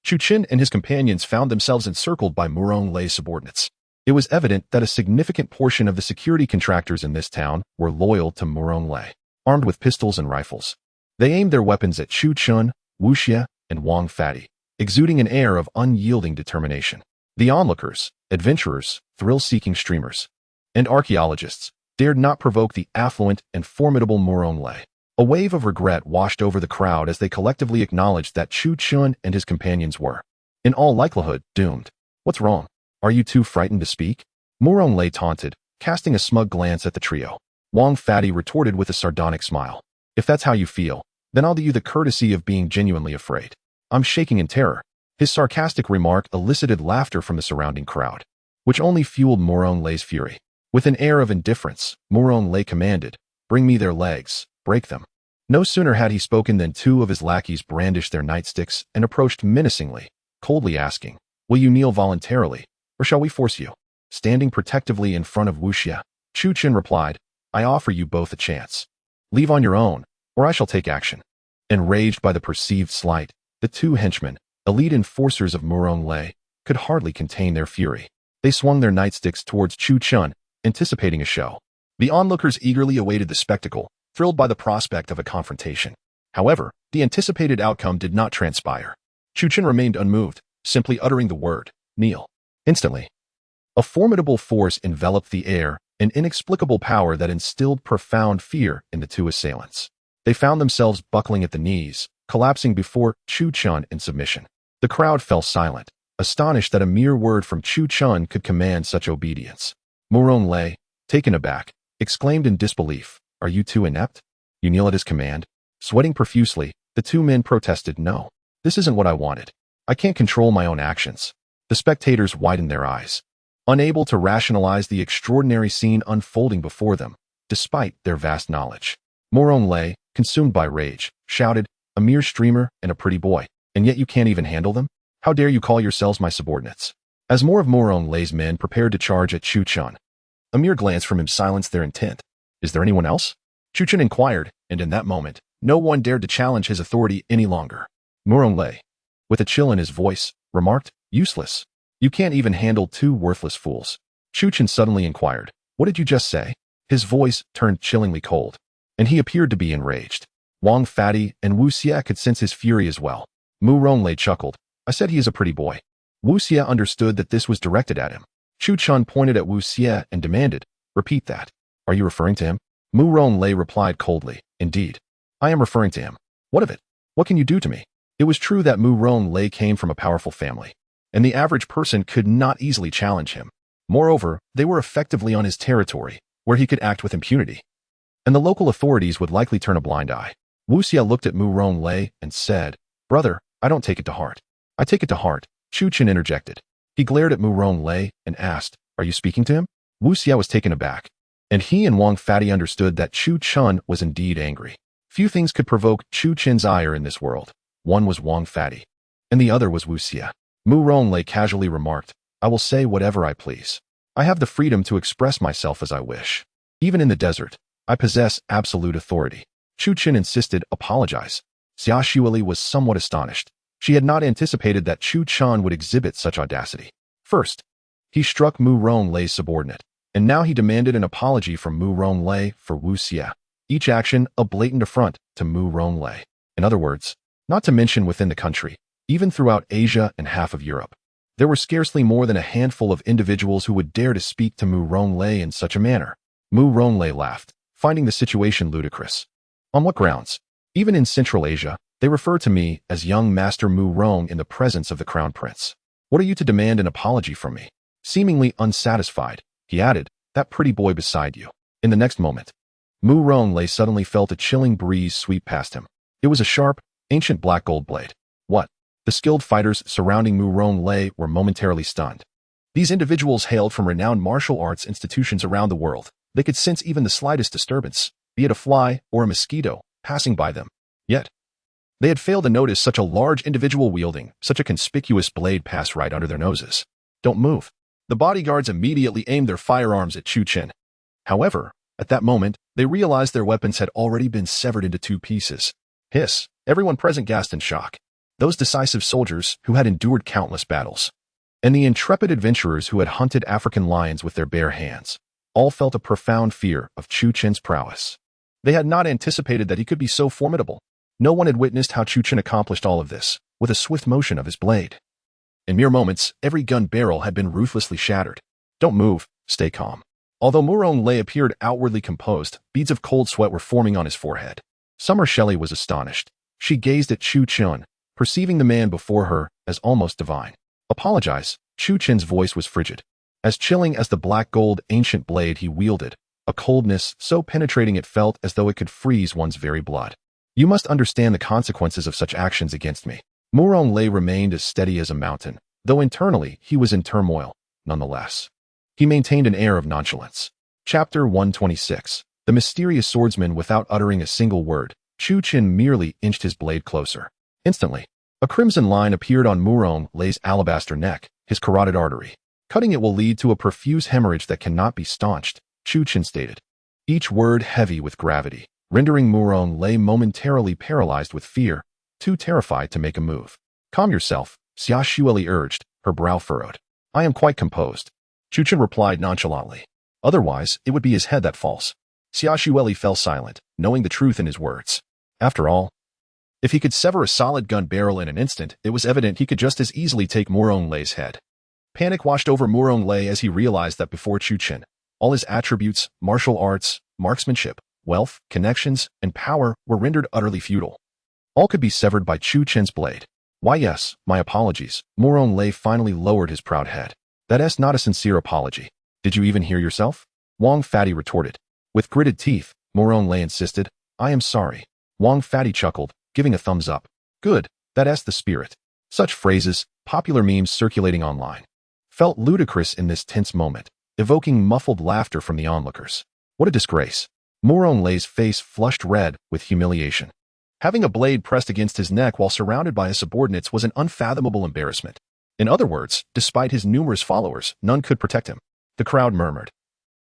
Chu Qin and his companions found themselves encircled by Morong Lei's subordinates. It was evident that a significant portion of the security contractors in this town were loyal to Morong Lei, armed with pistols and rifles. They aimed their weapons at Chu Chun, Wu Xie, and Wang Fati, exuding an air of unyielding determination. The onlookers, adventurers, thrill-seeking streamers, and archaeologists dared not provoke the affluent and formidable Morong Lei. A wave of regret washed over the crowd as they collectively acknowledged that Chu Chun and his companions were, in all likelihood, doomed. "What's wrong? Are you too frightened to speak?" Morong Lei taunted, casting a smug glance at the trio. Wang Fati retorted with a sardonic smile. "If that's how you feel, then I'll do you the courtesy of being genuinely afraid. I'm shaking in terror." His sarcastic remark elicited laughter from the surrounding crowd, which only fueled Morong Lei's fury. With an air of indifference, Morong Lei commanded, "Bring me their legs, break them." No sooner had he spoken than two of his lackeys brandished their nightsticks and approached menacingly, coldly asking, "Will you kneel voluntarily, or shall we force you?" Standing protectively in front of Wu Xie, Chu Qin replied, "I offer you both a chance. Leave on your own, or I shall take action." Enraged by the perceived slight, the two henchmen, elite enforcers of Morong Lei, could hardly contain their fury. They swung their nightsticks towards Chu Chun, anticipating a show. The onlookers eagerly awaited the spectacle, thrilled by the prospect of a confrontation. However, the anticipated outcome did not transpire. Chu Chun remained unmoved, simply uttering the word, "Kneel." Instantly, a formidable force enveloped the air, an inexplicable power that instilled profound fear in the two assailants. They found themselves buckling at the knees, collapsing before Chu Chun in submission. The crowd fell silent, astonished that a mere word from Chu Chun could command such obedience. Morong Lei, taken aback, exclaimed in disbelief, "Are you too inept? You kneel at his command?" Sweating profusely, the two men protested, "No, this isn't what I wanted. I can't control my own actions." The spectators widened their eyes, unable to rationalize the extraordinary scene unfolding before them, despite their vast knowledge. Morong Lei, consumed by rage, shouted, "A mere streamer and a pretty boy, and yet you can't even handle them? How dare you call yourselves my subordinates?" As more of Morong Lei's men prepared to charge at Chu Chun, a mere glance from him silenced their intent. "Is there anyone else?" Chu Chun inquired, and in that moment, no one dared to challenge his authority any longer. Morong Lei, with a chill in his voice, remarked, "Useless. You can't even handle two worthless fools." Chu Chun suddenly inquired, "What did you just say?" His voice turned chillingly cold, and he appeared to be enraged. Wang Fati and Wu Xie could sense his fury as well. Morong Lei chuckled, "I said he is a pretty boy." Wu Xie understood that this was directed at him. Chu Chun pointed at Wu Xie and demanded, "Repeat that. Are you referring to him?" Morong Lei replied coldly, "Indeed. I am referring to him. What of it? What can you do to me?" It was true that Morong Lei came from a powerful family, and the average person could not easily challenge him. Moreover, they were effectively on his territory, where he could act with impunity, and the local authorities would likely turn a blind eye. Wu Xie looked at Morong Lei and said, "Brother, I don't take it to heart." "I take it to heart," Chu Chun interjected. He glared at Morong Lei and asked, "Are you speaking to him?" Wu Xie was taken aback, and he and Wang Fati understood that Chu Chun was indeed angry. Few things could provoke Chu Chin's ire in this world. One was Wang Fati, and the other was Wu Xie. Morong Lei casually remarked, "I will say whatever I please. I have the freedom to express myself as I wish. Even in the desert, I possess absolute authority." Chu Chun insisted, "Apologize." Xia Shuili was somewhat astonished. She had not anticipated that Chu Chun would exhibit such audacity. First, he struck Morong Lei's subordinate, and now he demanded an apology from Morong Lei for Wu Xie, each action a blatant affront to Morong Lei. In other words, not to mention within the country, even throughout Asia and half of Europe, there were scarcely more than a handful of individuals who would dare to speak to Morong Lei in such a manner. Morong Lei laughed, finding the situation ludicrous. "On what grounds? Even in Central Asia, they refer to me as young Master Morong in the presence of the Crown Prince. What are you to demand an apology from me? Seemingly unsatisfied, he added, that pretty boy beside you. In the next moment, Mu Ronglei suddenly felt a chilling breeze sweep past him. It was a sharp, ancient black gold blade. What? The skilled fighters surrounding Mu Ronglei were momentarily stunned. These individuals hailed from renowned martial arts institutions around the world. They could sense even the slightest disturbance, be it a fly or a mosquito, passing by them. Yet, they had failed to notice such a large individual wielding such a conspicuous blade pass right under their noses. Don't move. The bodyguards immediately aimed their firearms at Chu Qin. However, at that moment, they realized their weapons had already been severed into two pieces. Hiss! Everyone present gasped in shock. Those decisive soldiers who had endured countless battles, and the intrepid adventurers who had hunted African lions with their bare hands, all felt a profound fear of Chu Qin's prowess. They had not anticipated that he could be so formidable. No one had witnessed how Chu Qin accomplished all of this, with a swift motion of his blade. In mere moments, every gun barrel had been ruthlessly shattered. Don't move, stay calm. Although Mu Ronglei appeared outwardly composed, beads of cold sweat were forming on his forehead. Summer Shelley was astonished. She gazed at Chu Qin, perceiving the man before her as almost divine. Apologize. Chu Qin's voice was frigid. As chilling as the black gold ancient blade he wielded, a coldness so penetrating it felt as though it could freeze one's very blood. You must understand the consequences of such actions against me. Mu Ronglei remained as steady as a mountain, though internally he was in turmoil, nonetheless. He maintained an air of nonchalance. Chapter 126. The mysterious swordsman. Without uttering a single word, Chu Qin merely inched his blade closer. Instantly, a crimson line appeared on Mu Ronglei's alabaster neck, his carotid artery. Cutting it will lead to a profuse hemorrhage that cannot be staunched, Chu Qin stated. Each word heavy with gravity, rendering Mu Ronglei momentarily paralyzed with fear, too terrified to make a move. Calm yourself, Xia Xueli urged, her brow furrowed. I am quite composed. Chu Qin replied nonchalantly. Otherwise, it would be his head that falls. Xia Xueli fell silent, knowing the truth in his words. After all, if he could sever a solid gun barrel in an instant, it was evident he could just as easily take Mu Ronglei's head. Panic washed over Mu Ronglei as he realized that before Chu Qin, all his attributes, martial arts, marksmanship, wealth, connections, and power were rendered utterly futile. All could be severed by Chu Qin's blade. Why yes, my apologies. Mu Ronglei finally lowered his proud head. That's not a sincere apology. Did you even hear yourself? Wang Fatty retorted. With gritted teeth, Mu Ronglei insisted, I am sorry. Wang Fatty chuckled, giving a thumbs up. Good, that's the spirit. Such phrases, popular memes circulating online, felt ludicrous in this tense moment, evoking muffled laughter from the onlookers. What a disgrace. Mu Ronglei's face flushed red with humiliation. Having a blade pressed against his neck while surrounded by his subordinates was an unfathomable embarrassment. In other words, despite his numerous followers, none could protect him. The crowd murmured.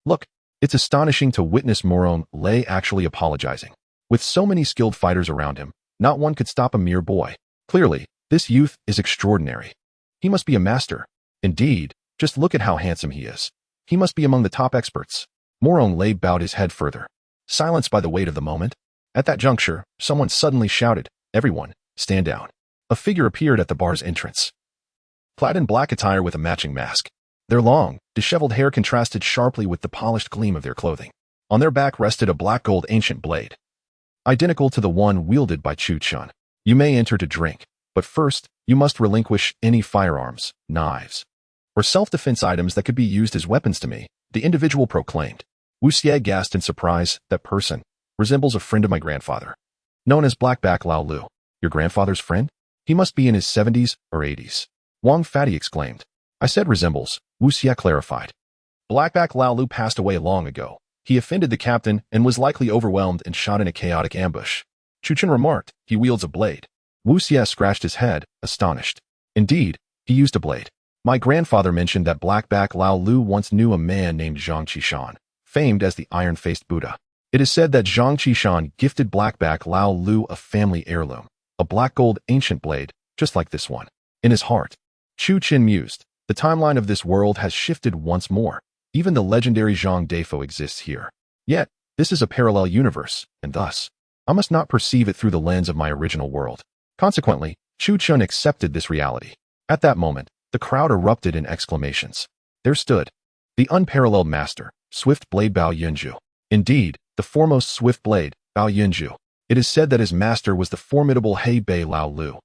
Look, it's astonishing to witness Mu Ronglei actually apologizing. With so many skilled fighters around him, not one could stop a mere boy. Clearly, this youth is extraordinary. He must be a master. Indeed, just look at how handsome he is. He must be among the top experts. Mu Ronglei bowed his head further, silenced by the weight of the moment. At that juncture, someone suddenly shouted, Everyone, stand down. A figure appeared at the bar's entrance, clad in black attire with a matching mask. Their long, disheveled hair contrasted sharply with the polished gleam of their clothing. On their back rested a black gold ancient blade, identical to the one wielded by Chu Qin. You may enter to drink, but first, you must relinquish any firearms, knives, or self-defense items that could be used as weapons to me, the individual proclaimed. Wu Xie gasped in surprise. That person resembles a friend of my grandfather, known as Blackback Lao Lu. Your grandfather's friend? He must be in his 70s or 80s. Wang Fatty exclaimed. I said resembles, Wu Xie clarified. Blackback Lao Lu passed away long ago. He offended the captain and was likely overwhelmed and shot in a chaotic ambush. Chu Qin remarked, he wields a blade. Wu Xie scratched his head, astonished. Indeed, he used a blade. My grandfather mentioned that Blackback Lao Lu once knew a man named Zhang Qiling, famed as the iron-faced Buddha. It is said that Zhang Qiling gifted Blackback Lao Lu a family heirloom, a black gold ancient blade, just like this one. In his heart, Chu Qin mused, the timeline of this world has shifted once more. Even the legendary Zhang Defo exists here. Yet, this is a parallel universe, and thus, I must not perceive it through the lens of my original world. Consequently, Chu Qin accepted this reality. At that moment, the crowd erupted in exclamations. There stood the unparalleled master, Swift Blade Bao Yunju. Indeed, the foremost swift blade, Bao Yunju. It is said that his master was the formidable He Bei Lao Lu.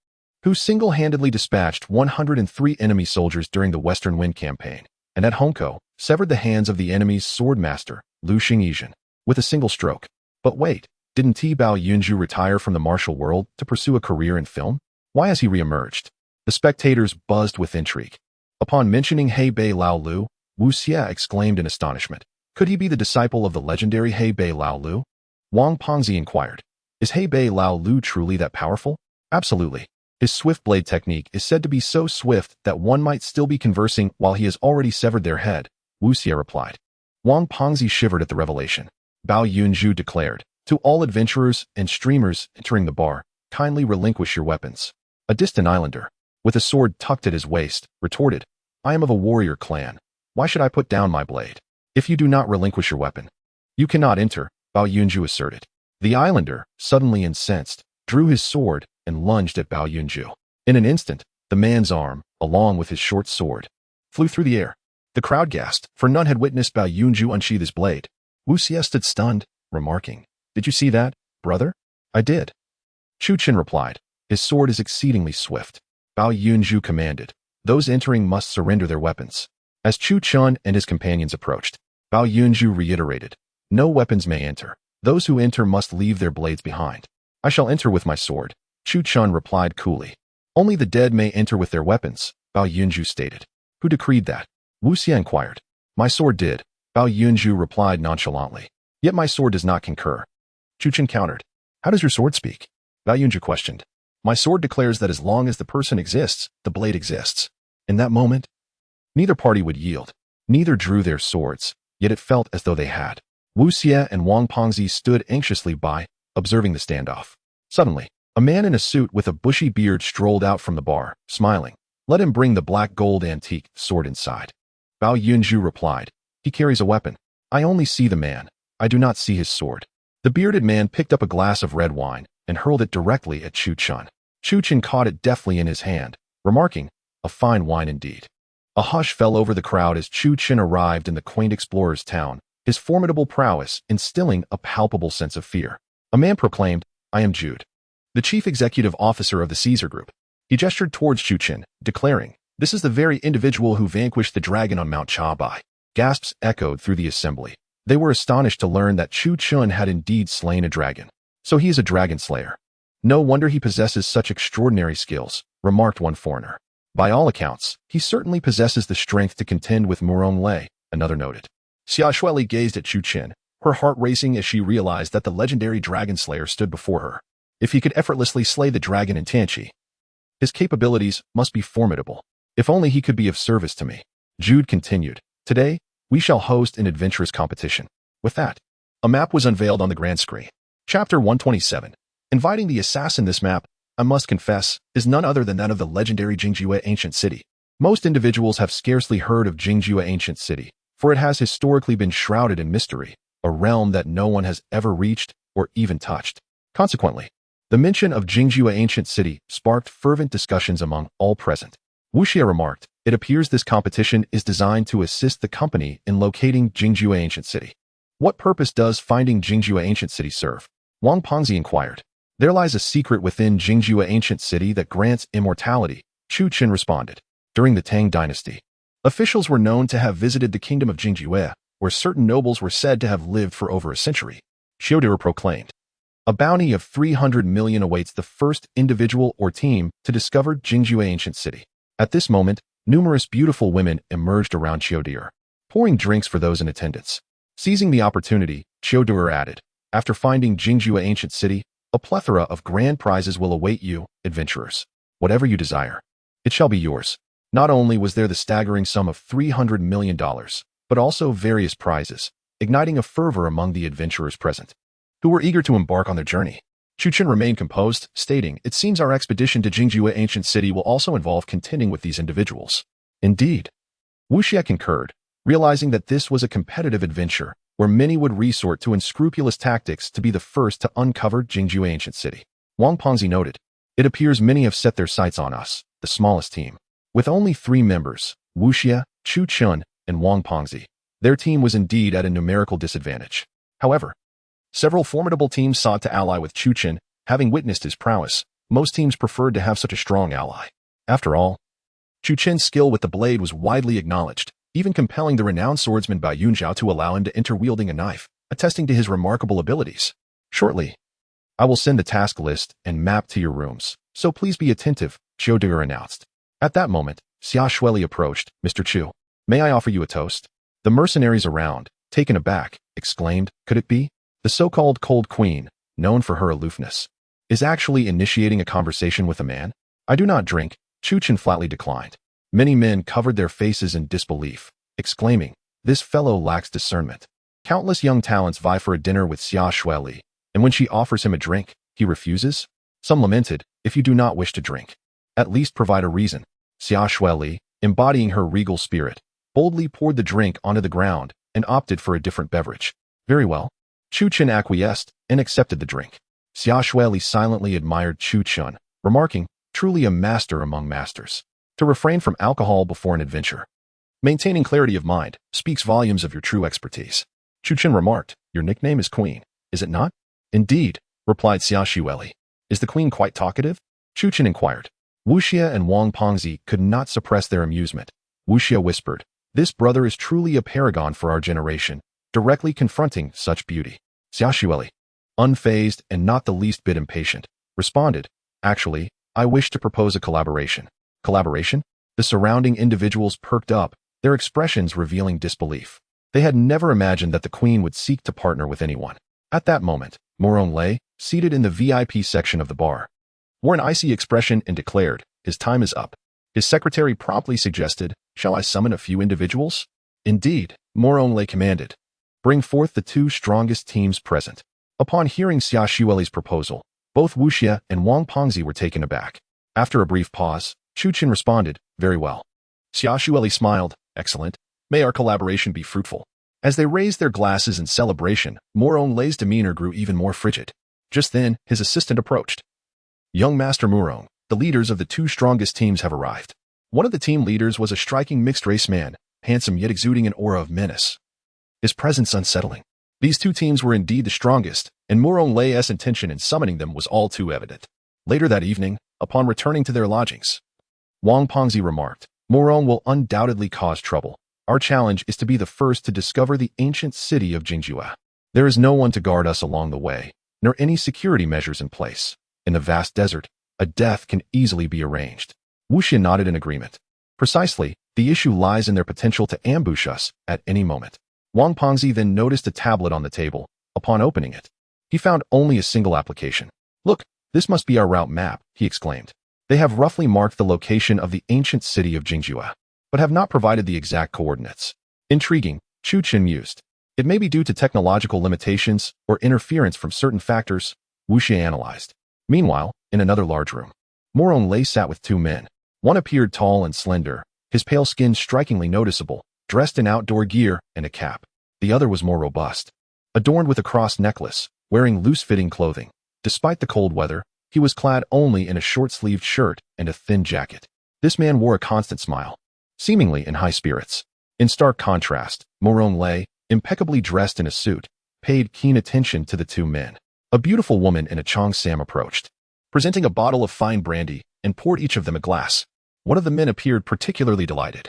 who single-handedly dispatched 103 enemy soldiers during the Western Wind Campaign, and at Hongkou, severed the hands of the enemy's swordmaster, Liu Xingyian, with a single stroke. But wait, didn't Bao Yunju retire from the martial world to pursue a career in film? Why has he re-emerged? The spectators buzzed with intrigue. Upon mentioning Bei Lao Lu, Wu Xie exclaimed in astonishment. Could he be the disciple of the legendary Bei Lao Lu? Wang Pengzi inquired. Is Bei Lao Lu truly that powerful? Absolutely. His swift blade technique is said to be so swift that one might still be conversing while he has already severed their head, Wu Xie replied. Wang Pengzi shivered at the revelation. Bao Yunju declared, to all adventurers and streamers entering the bar, kindly relinquish your weapons. A distant islander, with a sword tucked at his waist, retorted, I am of a warrior clan. Why should I put down my blade? If you do not relinquish your weapon, you cannot enter, Bao Yunju asserted. The islander, suddenly incensed, drew his sword and lunged at Bao Yunju. In an instant, the man's arm, along with his short sword, flew through the air. The crowd gasped, for none had witnessed Bao Yunju unsheath his blade. Wu Xie stood stunned, remarking, Did you see that, brother? I did. Chu Qin replied, His sword is exceedingly swift. Bao Yunju commanded, Those entering must surrender their weapons. As Chu Qin and his companions approached, Bao Yunju reiterated, No weapons may enter. Those who enter must leave their blades behind. I shall enter with my sword, Chu Qin replied coolly. Only the dead may enter with their weapons, Bao Yunju stated. Who decreed that? Wu Xie inquired. My sword did, Bao Yunju replied nonchalantly. Yet my sword does not concur. Chu Qin countered. How does your sword speak? Bao Yunju questioned. My sword declares that as long as the person exists, the blade exists. In that moment, neither party would yield. Neither drew their swords, yet it felt as though they had. Wu Xie and Wang Pengzi stood anxiously by, observing the standoff. Suddenly, a man in a suit with a bushy beard strolled out from the bar, smiling. Let him bring the black gold antique sword inside. Bao Yunju replied. He carries a weapon. I only see the man. I do not see his sword. The bearded man picked up a glass of red wine and hurled it directly at Chu Qin. Chu Qin caught it deftly in his hand, remarking, A fine wine indeed. A hush fell over the crowd as Chu Qin arrived in the quaint explorer's town, his formidable prowess instilling a palpable sense of fear. A man proclaimed, I am Jude, the chief executive officer of the Caesar Group. He gestured towards Chu Qin, declaring, This is the very individual who vanquished the dragon on Mount Changbai. Gasps echoed through the assembly. They were astonished to learn that Chu Qin had indeed slain a dragon. So he is a dragon slayer. No wonder he possesses such extraordinary skills, remarked one foreigner. By all accounts, he certainly possesses the strength to contend with Murong Lei, another noted. Xia Shueli gazed at Chu Qin, her heart racing as she realized that the legendary dragon slayer stood before her. If he could effortlessly slay the dragon in Tianchi, his capabilities must be formidable. If only he could be of service to me. Jude continued, Today, we shall host an adventurous competition. With that, a map was unveiled on the grand screen. Chapter 127. Inviting the assassin. This map, I must confess, is none other than that of the legendary Jingjue ancient city. Most individuals have scarcely heard of Jingjue ancient city, for it has historically been shrouded in mystery, a realm that no one has ever reached or even touched. Consequently, the mention of Jingjue ancient city sparked fervent discussions among all present. Wu Xie remarked, It appears this competition is designed to assist the company in locating Jingjue ancient city. What purpose does finding Jingjue ancient city serve? Wang Pengzi inquired. There lies a secret within Jingjue ancient city that grants immortality, Chu Qin responded. During the Tang dynasty, officials were known to have visited the kingdom of Jingjue, where certain nobles were said to have lived for over a century. Xiaodu'er proclaimed. A bounty of 300 million awaits the first individual or team to discover Jingjue ancient city. At this moment, numerous beautiful women emerged around Xiaodu'er, pouring drinks for those in attendance. Seizing the opportunity, Xiaodu'er added, After finding Jingjue ancient city, a plethora of grand prizes will await you, adventurers. Whatever you desire, it shall be yours. Not only was there the staggering sum of $300 million, but also various prizes, igniting a fervor among the adventurers present, who were eager to embark on their journey. Chu Qin remained composed, stating, It seems our expedition to Jingjue ancient city will also involve contending with these individuals. Indeed. Wu Xie concurred, realizing that this was a competitive adventure, where many would resort to unscrupulous tactics to be the first to uncover Jingjue ancient city. Wang Pengzi noted, It appears many have set their sights on us, the smallest team. With only 3 members, Wu Xie, Chu Qin, and Wang Pengzi, their team was indeed at a numerical disadvantage. However, several formidable teams sought to ally with Chu Qin, having witnessed his prowess, Most teams preferred to have such a strong ally. After all, Chu Qin's skill with the blade was widely acknowledged, even compelling the renowned swordsman Bai Yunjiao to allow him to enter wielding a knife, attesting to his remarkable abilities. Shortly, I will send the task list and map to your rooms, so please be attentive, Qiu Deger announced. At that moment, Xia Shuili approached. Mr. Chu, may I offer you a toast? The mercenaries around, taken aback, exclaimed, could it be? The so-called Cold Queen, known for her aloofness, is actually initiating a conversation with a man? I do not drink, Chu Qin flatly declined. Many men covered their faces in disbelief, exclaiming, this fellow lacks discernment. Countless young talents vie for a dinner with Xia Shuili, and when she offers him a drink, he refuses? Some lamented, if you do not wish to drink, at least provide a reason. Xia Shuili, embodying her regal spirit, boldly poured the drink onto the ground and opted for a different beverage. Very well. Chu Qin acquiesced and accepted the drink. Xia Shuili silently admired Chu Qin, remarking, truly a master among masters. To refrain from alcohol before an adventure. Maintaining clarity of mind speaks volumes of your true expertise. Chu Qin remarked, your nickname is Queen, is it not? Indeed, replied Xia Shuili. Is the Queen quite talkative? Chu Qin inquired. Wu Xie and Wang Pengzi could not suppress their amusement. Wu Xie whispered, this brother is truly a paragon for our generation, directly confronting such beauty. Xia Shuili, unfazed and not the least bit impatient, responded, actually, I wish to propose a collaboration. Collaboration? The surrounding individuals perked up, their expressions revealing disbelief. They had never imagined that the Queen would seek to partner with anyone. At that moment, Morong Lei, seated in the VIP section of the bar, wore an icy expression and declared, his time is up. His secretary promptly suggested, shall I summon a few individuals? Indeed, Morong Lei commanded. Bring forth the two strongest teams present. Upon hearing Xia Shuili's proposal, both Wu Xie and Wang Pengzi were taken aback. After a brief pause, Chu Qin responded, very well. Xia Shuili smiled, excellent. May our collaboration be fruitful. As they raised their glasses in celebration, Morong Lei's demeanor grew even more frigid. Just then, his assistant approached. Young Master Morong, the leaders of the two strongest teams have arrived. One of the team leaders was a striking mixed-race man, handsome yet exuding an aura of menace. His presence unsettling. These two teams were indeed the strongest, and Morong Lei's intention in summoning them was all too evident. Later that evening, upon returning to their lodgings, Wang Pengzi remarked, Morong will undoubtedly cause trouble. Our challenge is to be the first to discover the ancient city of Jingjua. There is no one to guard us along the way, nor any security measures in place. In the vast desert, a death can easily be arranged. Wu Xie nodded in agreement. Precisely, the issue lies in their potential to ambush us at any moment. Wang Pengzi then noticed a tablet on the table. Upon opening it, he found only a single application. Look, this must be our route map, he exclaimed. They have roughly marked the location of the ancient city of Jingjua, but have not provided the exact coordinates. Intriguing, Chu Qin mused. It may be due to technological limitations or interference from certain factors, Wu Xie analyzed. Meanwhile, in another large room, Morong Lei sat with two men. One appeared tall and slender, his pale skin strikingly noticeable, dressed in outdoor gear and a cap. The other was more robust, adorned with a cross necklace, wearing loose-fitting clothing. Despite the cold weather, he was clad only in a short-sleeved shirt and a thin jacket. This man wore a constant smile, seemingly in high spirits. In stark contrast, Morong Lei, impeccably dressed in a suit, paid keen attention to the two men. A beautiful woman in a cheongsam approached, presenting a bottle of fine brandy, and poured each of them a glass. One of the men appeared particularly delighted,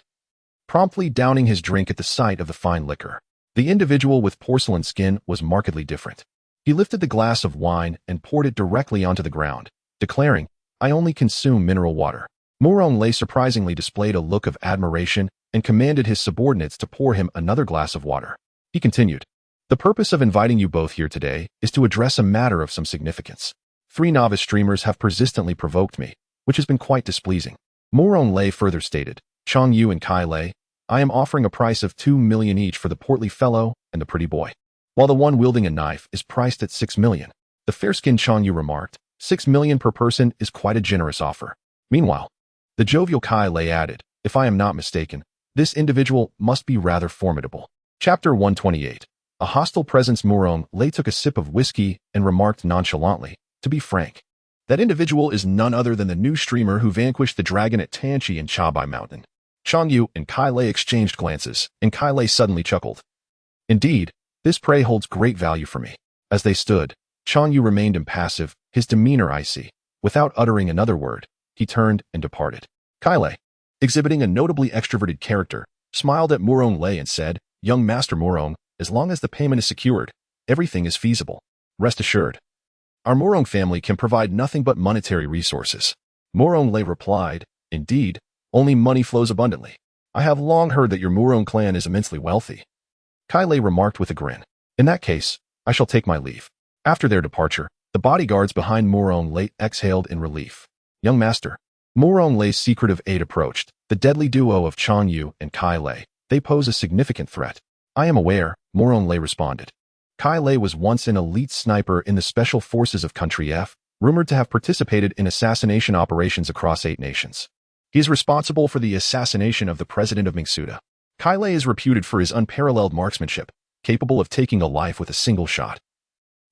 promptly downing his drink at the sight of the fine liquor. The individual with porcelain skin was markedly different. He lifted the glass of wine and poured it directly onto the ground, declaring, I only consume mineral water. Morong Lei surprisingly displayed a look of admiration and commanded his subordinates to pour him another glass of water. He continued, the purpose of inviting you both here today is to address a matter of some significance. 3 novice streamers have persistently provoked me, which has been quite displeasing. Morong Lei further stated, Chang Yu and Kai Lei, I am offering a price of 2 million each for the portly fellow and the pretty boy, while the one wielding a knife is priced at 6 million. The fair-skinned Chang Yu remarked, 6 million per person is quite a generous offer. Meanwhile, the jovial Kai Lei added, if I am not mistaken, this individual must be rather formidable. Chapter 128. A hostile presence. Morong Lei took a sip of whiskey and remarked nonchalantly, to be frank, that individual is none other than the new streamer who vanquished the dragon at Tianchi in Changbai Mountain. Chang Yu and Kai Lei exchanged glances, and Kai Lei suddenly chuckled. Indeed, this prey holds great value for me. As they stood, Chang Yu remained impassive, his demeanor icy. Without uttering another word, he turned and departed. Kailei, exhibiting a notably extroverted character, smiled at Murong Lei and said, "Young Master Murong, as long as the payment is secured, everything is feasible. Rest assured. Our Murong family can provide nothing but monetary resources." Murong Lei replied, "Indeed, only money flows abundantly. I have long heard that your Murong clan is immensely wealthy." Kailei remarked with a grin, "In that case, I shall take my leave." After their departure, the bodyguards behind Murong Lei exhaled in relief. "Young master." Murong Lei's secretive aide approached, the deadly duo of Chang Yu and Kailei. "They pose a significant threat." "I am aware," Murong Lei responded. Kailei was once an elite sniper in the special forces of Country F, rumored to have participated in assassination operations across 8 nations. He is responsible for the assassination of the president of Mingsuda. Kailei is reputed for his unparalleled marksmanship, capable of taking a life with a single shot.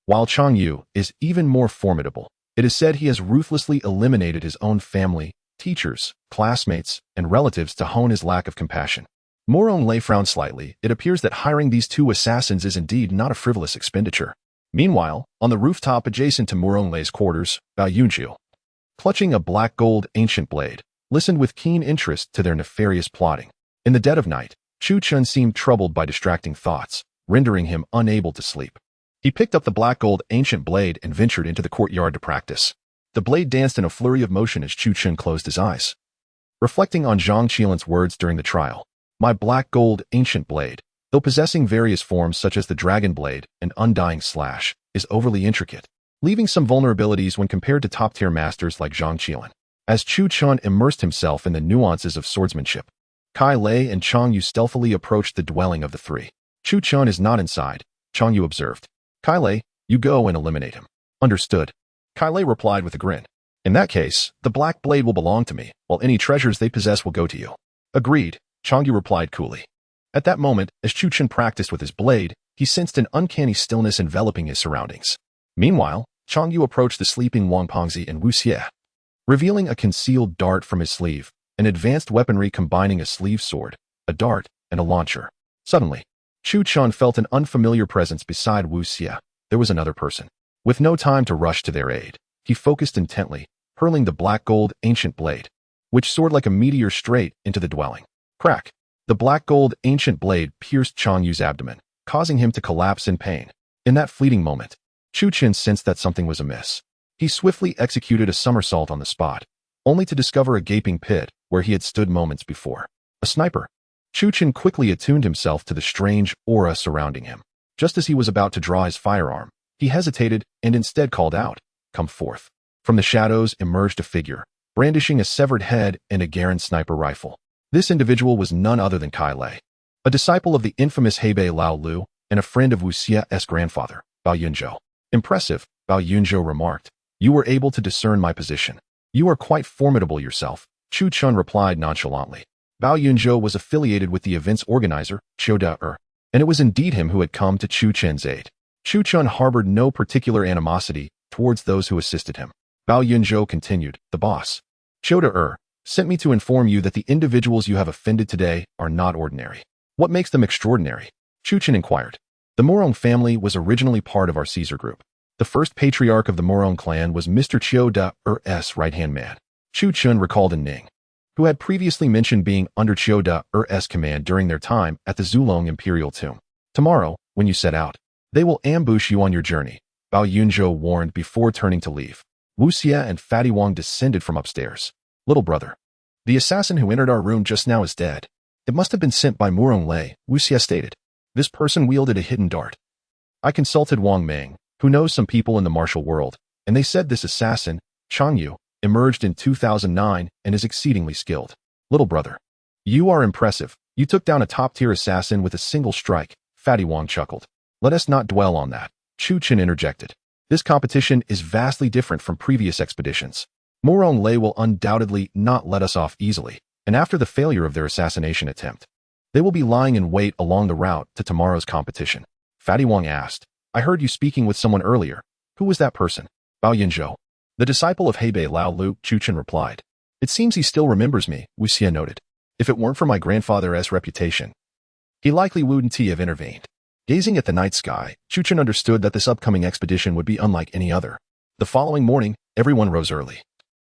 While Chang Yu is even more formidable, it is said he has ruthlessly eliminated his own family, teachers, classmates, and relatives to hone his lack of compassion. Murong Lei frowned slightly. It appears that hiring these 2 assassins is indeed not a frivolous expenditure. Meanwhile, on the rooftop adjacent to Murong Lei's quarters, Bao Yunqiu, clutching a black gold ancient blade, listened with keen interest to their nefarious plotting. In the dead of night, Chu Chun seemed troubled by distracting thoughts, rendering him unable to sleep. He picked up the black gold ancient blade and ventured into the courtyard to practice. The blade danced in a flurry of motion as Chu Chun closed his eyes. Reflecting on Zhang Qiling's words during the trial, "My black gold ancient blade, though possessing various forms such as the dragon blade and undying slash, is overly intricate, leaving some vulnerabilities when compared to top-tier masters like Zhang Qiling." As Chu Chun immersed himself in the nuances of swordsmanship, Kailei and Chang Yu stealthily approached the dwelling of the 3. "Chu Chun is not inside," Chang Yu observed. "Kailei, you go and eliminate him." "Understood." Kailei replied with a grin. "In that case, the black blade will belong to me, while any treasures they possess will go to you." "Agreed," Chang Yu replied coolly. At that moment, as Chu Chun practiced with his blade, he sensed an uncanny stillness enveloping his surroundings. Meanwhile, Chang Yu approached the sleeping Wang Pengzi and Wu Xie, revealing a concealed dart from his sleeve, an advanced weaponry combining a sleeve sword, a dart, and a launcher. Suddenly, Chu Chun felt an unfamiliar presence beside Wu Xie. There was another person. With no time to rush to their aid, he focused intently, hurling the black gold ancient blade, which soared like a meteor straight into the dwelling. Crack! The black gold ancient blade pierced Chang Yu's abdomen, causing him to collapse in pain. In that fleeting moment, Chu Chun sensed that something was amiss. He swiftly executed a somersault on the spot, only to discover a gaping pit where he had stood moments before. A sniper. Chu Chun quickly attuned himself to the strange aura surrounding him. Just as he was about to draw his firearm, he hesitated and instead called out, "Come forth." From the shadows emerged a figure, brandishing a severed head and a Garen sniper rifle. This individual was none other than Kailei, a disciple of the infamous Hebei Lao Lu and a friend of Wu Xie's grandfather, Bao Yunzhou. "Impressive," Bao Yunzhou remarked. "You were able to discern my position. You are quite formidable yourself," Chu Chun replied nonchalantly. Bao Yunzhou was affiliated with the event's organizer, Qiu Da, and it was indeed him who had come to Chu Chun's aid. Chu Chun harbored no particular animosity towards those who assisted him. Bao Yunzhou continued, "The boss, Qiu Da, sent me to inform you that the individuals you have offended today are not ordinary." "What makes them extraordinary?" Chu Chun inquired. "The Murong family was originally part of our Caesar group. The first patriarch of the Murong clan was Mr. Qiu Da's right-hand man." Chu Chun recalled a Ning, who had previously mentioned being under Qiu Da's command during their time at the Zulong Imperial Tomb. "Tomorrow, when you set out, they will ambush you on your journey," Bao Yunzhou warned before turning to leave. Wu Xie and Fatty Wang descended from upstairs. "Little brother, the assassin who entered our room just now is dead. It must have been sent by Murong Lei," Wu Xie stated. "This person wielded a hidden dart. I consulted Wang Meng, who knows some people in the martial world, and they said this assassin, Chang Yu, emerged in 2009 and is exceedingly skilled." "Little brother, you are impressive. You took down a top-tier assassin with a single strike," Fatty Wang chuckled. "Let us not dwell on that," Chu Chun interjected. "This competition is vastly different from previous expeditions. Murong Lei will undoubtedly not let us off easily, and after the failure of their assassination attempt, they will be lying in wait along the route to tomorrow's competition." Fatty Wang asked, "I heard you speaking with someone earlier. Who was that person?" "Bao Yunzhou, the disciple of Hebei Lao Lu," Chu Chun replied. "It seems he still remembers me," Wu Xie noted. "If it weren't for my grandfather's reputation, he likely wouldn't have intervened." Gazing at the night sky, Chu Chun understood that this upcoming expedition would be unlike any other. The following morning, Everyone rose early,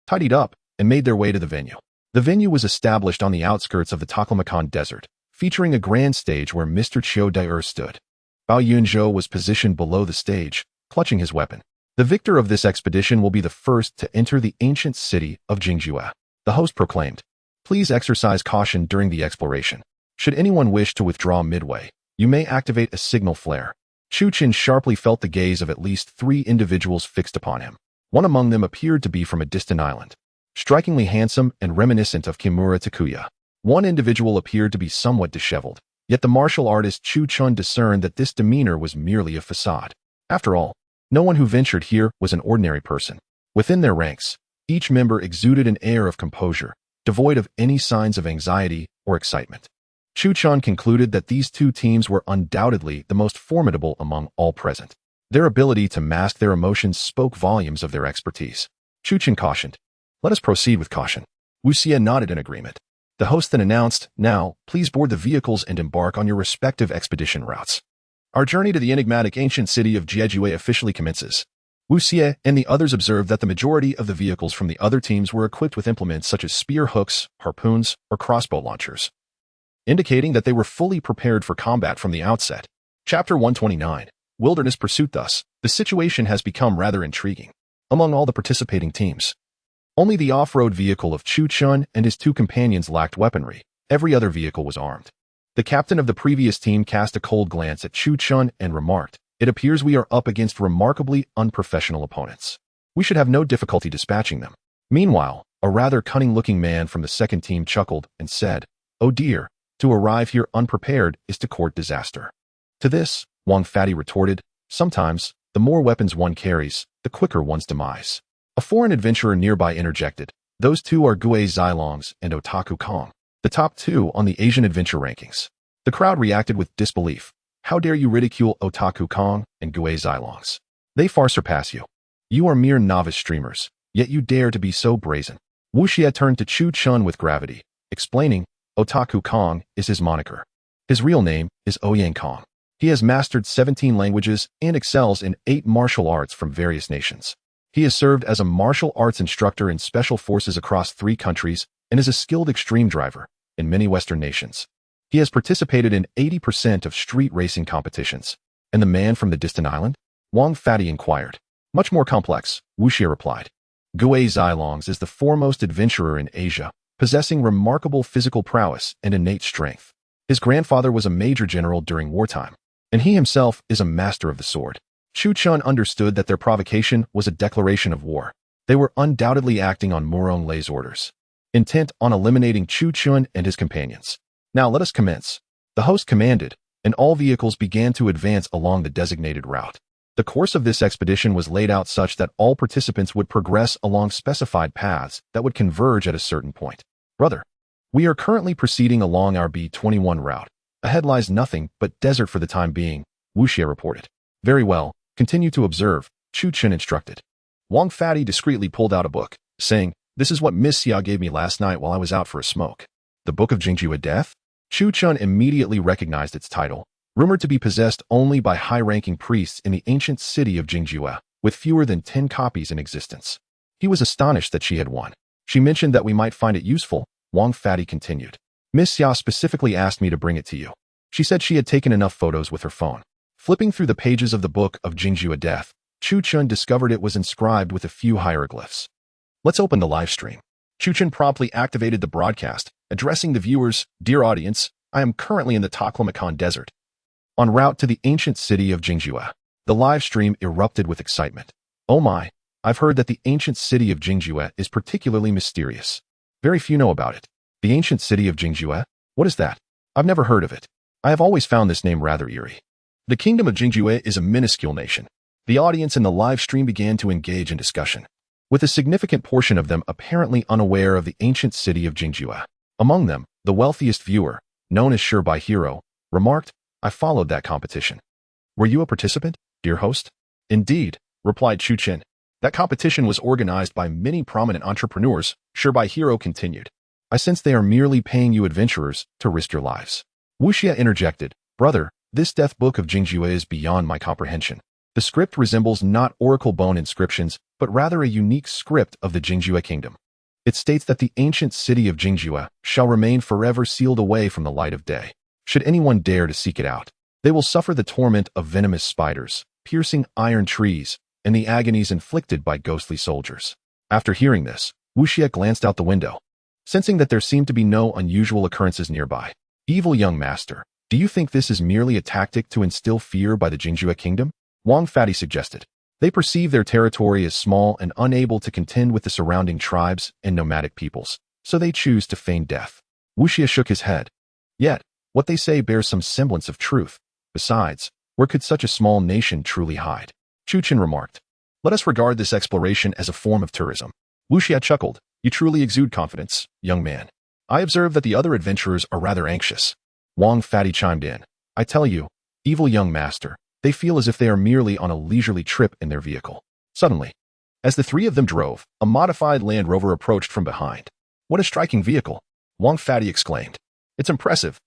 tidied up, and made their way to the venue. The venue was established on the outskirts of the Taklamakan Desert, featuring a grand stage where Mr. Chiu Dai stood. Bao Yunzhou was positioned below the stage, clutching his weapon. The victor of this expedition will be the first to enter the ancient city of Jingjue, the host proclaimed. Please exercise caution during the exploration. Should anyone wish to withdraw midway, you may activate a signal flare. Chu Qin sharply felt the gaze of at least 3 individuals fixed upon him. One among them appeared to be from a distant island, strikingly handsome and reminiscent of Kimura Takuya. One individual appeared to be somewhat disheveled, yet the martial artist Chu Chun discerned that this demeanor was merely a facade. After all, no one who ventured here was an ordinary person. Within their ranks, each member exuded an air of composure, devoid of any signs of anxiety or excitement. Chu Chun concluded that these 2 teams were undoubtedly the most formidable among all present. Their ability to mask their emotions spoke volumes of their expertise. Chu Chun cautioned, "Let us proceed with caution." Wu Xie nodded in agreement. The host then announced, "Now, please board the vehicles and embark on your respective expedition routes. Our journey to the enigmatic ancient city of Jiejue officially commences." Wu Xie and the others observed that the majority of the vehicles from the other teams were equipped with implements such as spear hooks, harpoons, or crossbow launchers, indicating that they were fully prepared for combat from the outset. Chapter 129, Wilderness Pursuit. Thus, the situation has become rather intriguing. Among all the participating teams, only the off-road vehicle of Chu Chun and his 2 companions lacked weaponry. Every other vehicle was armed. The captain of the previous team cast a cold glance at Chu Chun and remarked, "It appears we are up against remarkably unprofessional opponents. We should have no difficulty dispatching them." Meanwhile, a rather cunning-looking man from the second team chuckled and said, "Oh dear, to arrive here unprepared is to court disaster." To this, Wang Fatty retorted, "Sometimes, the more weapons one carries, the quicker one's demise." A foreign adventurer nearby interjected, "Those 2 are Gue Zilongs and Otaku Kong, the top 2 on the Asian adventure rankings." The crowd reacted with disbelief. "How dare you ridicule Otaku Kong and Gue Zilongs? They far surpass you. You are mere novice streamers, yet you dare to be so brazen." Wu Xie turned to Chu Chun with gravity, explaining, "Otaku Kong is his moniker. His real name is Ouyang Kong. He has mastered 17 languages and excels in 8 martial arts from various nations. He has served as a martial arts instructor in special forces across 3 countries and is a skilled extreme driver in many Western nations. He has participated in 80% of street racing competitions." "And the man from the distant island?" Wang Fatty inquired. "Much more complex," Wu Xie replied. "Gue Zilongs is the foremost adventurer in Asia, possessing remarkable physical prowess and innate strength. His grandfather was a major general during wartime, and he himself is a master of the sword." Chu Chun understood that their provocation was a declaration of war. They were undoubtedly acting on Murong Lei's orders, intent on eliminating Chu Chun and his companions. "Now let us commence," the host commanded, and all vehicles began to advance along the designated route. The course of this expedition was laid out such that all participants would progress along specified paths that would converge at a certain point. "Brother, we are currently proceeding along our B21 route. Ahead lies nothing but desert for the time being," Wu Xie reported. "Very well. Continue to observe," Chu Chun instructed. Wang Fatty discreetly pulled out a book, saying, "This is what Miss Xia gave me last night while I was out for a smoke." The Book of Jingjue Death? Chu Chun immediately recognized its title, rumored to be possessed only by high-ranking priests in the ancient city of Jingjue, with fewer than 10 copies in existence. He was astonished that she had won. "She mentioned that we might find it useful," Wang Fatty continued. "Miss Xia specifically asked me to bring it to you. She said she had taken enough photos with her phone." Flipping through the pages of the Book of Jingjue Death, Chu Chun discovered it was inscribed with a few hieroglyphs. "Let's open the live stream." Chu Chun promptly activated the broadcast, addressing the viewers, "Dear audience, I am currently in the Taklamakan Desert, en route to the ancient city of Jingjue." The live stream erupted with excitement. "Oh my, I've heard that the ancient city of Jingjue is particularly mysterious. Very few know about it." "The ancient city of Jingjue? What is that? I've never heard of it. I have always found this name rather eerie." The kingdom of Jingjue is a minuscule nation. The audience in the live stream began to engage in discussion, with a significant portion of them apparently unaware of the ancient city of Jingjue. Among them, the wealthiest viewer, known as Changbai Hero, remarked, "I followed that competition." "Were you a participant, dear host?" "Indeed," replied Chu Chen. "That competition was organized by many prominent entrepreneurs," Changbai Hero continued. "I sense they are merely paying you adventurers to risk your lives." Wu Xie interjected, "Brother, this death book of Jingjue is beyond my comprehension. The script resembles not oracle bone inscriptions, but rather a unique script of the Jingjue kingdom. It states that the ancient city of Jingjue shall remain forever sealed away from the light of day. Should anyone dare to seek it out, they will suffer the torment of venomous spiders, piercing iron trees, and the agonies inflicted by ghostly soldiers. After hearing this, Wu Xie glanced out the window, sensing that there seemed to be no unusual occurrences nearby. Evil young master, do you think this is merely a tactic to instill fear by the Jingjue kingdom? Wang Fatty suggested. They perceive their territory as small and unable to contend with the surrounding tribes and nomadic peoples, so they choose to feign death. Wu Xie shook his head. Yet, what they say bears some semblance of truth. Besides, where could such a small nation truly hide? Chu Qin remarked. Let us regard this exploration as a form of tourism. Wu Xie chuckled. You truly exude confidence, young man. I observe that the other adventurers are rather anxious. Wang Fatty chimed in. I tell you, evil young master, they feel as if they are merely on a leisurely trip in their vehicle. Suddenly, as the three of them drove, a modified Land Rover approached from behind. What a striking vehicle, Wang Fatty exclaimed. It's impressive.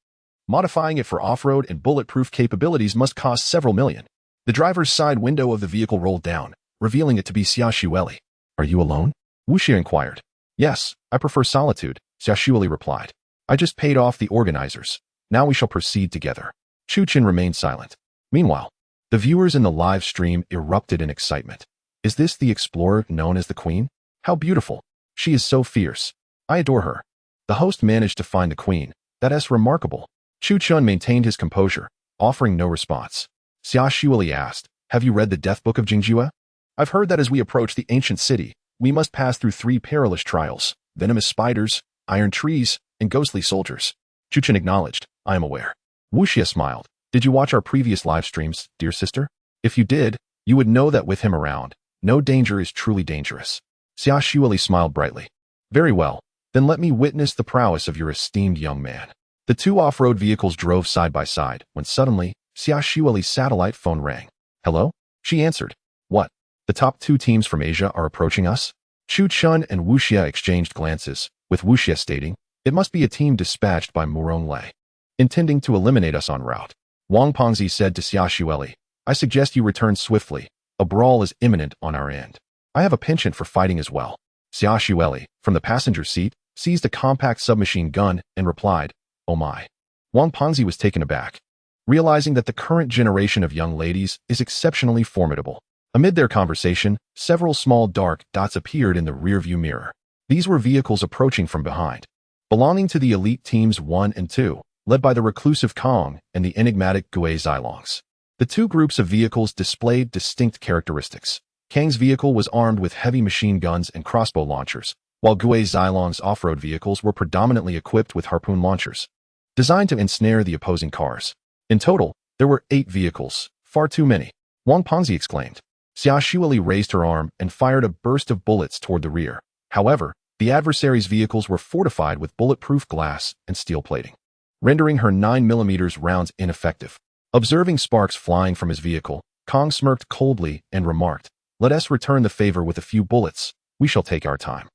Modifying it for off-road and bulletproof capabilities must cost several million. The driver's side window of the vehicle rolled down, revealing it to be Xia Xueli. Are you alone? Wu Xie inquired. Yes, I prefer solitude, Xia Xueli replied. I just paid off the organizers. Now we shall proceed together. Chu Qin remained silent. Meanwhile, the viewers in the live stream erupted in excitement. Is this the explorer known as the Queen? How beautiful. She is so fierce. I adore her. The host managed to find the Queen. That is remarkable. Chu Qin maintained his composure, offering no response. Xia Xueli asked, have you read the Death Book of Jingjue? I've heard that as we approach the ancient city, we must pass through 3 perilous trials, venomous spiders, iron trees, and ghostly soldiers. Chu Qin acknowledged, I am aware. Wu Xie smiled. Did you watch our previous live streams, dear sister? If you did, you would know that with him around, no danger is truly dangerous. Xia Xueli smiled brightly. Very well, then let me witness the prowess of your esteemed young man. The 2 off-road vehicles drove side by side, when suddenly, Xia Xueli's satellite phone rang. Hello? She answered. What? The top 2 teams from Asia are approaching us? Chu Qin and Wu Xie exchanged glances, with Wu Xie stating, it must be a team dispatched by Murong Lei, intending to eliminate us en route. Wang Pengzi said to Xia Xueli, I suggest you return swiftly. A brawl is imminent on our end. I have a penchant for fighting as well. Xia Xueli, from the passenger seat, seized a compact submachine gun and replied, Oh my. Wang Pengzi was taken aback, realizing that the current generation of young ladies is exceptionally formidable. Amid their conversation, several small dark dots appeared in the rearview mirror. These were vehicles approaching from behind, belonging to the elite teams 1 and 2. Led by the reclusive Kong and the enigmatic Gu Xilongs. The 2 groups of vehicles displayed distinct characteristics. Kang's vehicle was armed with heavy machine guns and crossbow launchers, while Gu Xilong's off-road vehicles were predominantly equipped with harpoon launchers, designed to ensnare the opposing cars. In total, there were 8 vehicles, far too many. Wang Pengzi exclaimed. Xia Xueli raised her arm and fired a burst of bullets toward the rear. However, the adversary's vehicles were fortified with bulletproof glass and steel plating, rendering her 9mm rounds ineffective. Observing sparks flying from his vehicle, Kong smirked coldly and remarked, Let us return the favor with a few bullets. We shall take our time.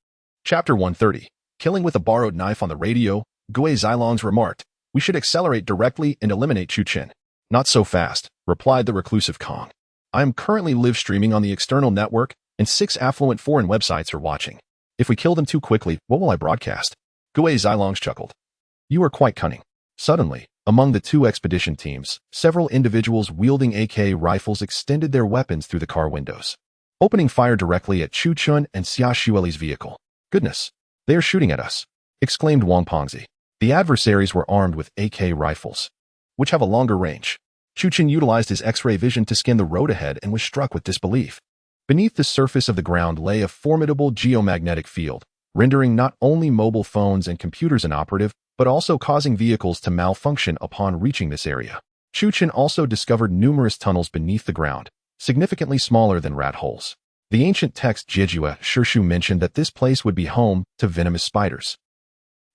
Chapter 130. Killing with a borrowed knife on the radio, Gu Xilongs remarked, We should accelerate directly and eliminate Chu Qin. Not so fast, replied the reclusive Kong. I am currently live streaming on the external network, and 6 affluent foreign websites are watching. If we kill them too quickly, what will I broadcast? Gu Xilongs chuckled. You are quite cunning. Suddenly, among the 2 expedition teams, several individuals wielding AK rifles extended their weapons through the car windows, opening fire directly at Chu Qin and Xia Xueli's vehicle. Goodness, they are shooting at us, exclaimed Wang Pengzi. The adversaries were armed with AK rifles, which have a longer range. Chu Qin utilized his X-ray vision to scan the road ahead and was struck with disbelief. Beneath the surface of the ground lay a formidable geomagnetic field, rendering not only mobile phones and computers inoperative, but also causing vehicles to malfunction upon reaching this area. Chu Qin also discovered numerous tunnels beneath the ground, significantly smaller than rat holes. The ancient text Jijue Shirshu mentioned that this place would be home to venomous spiders.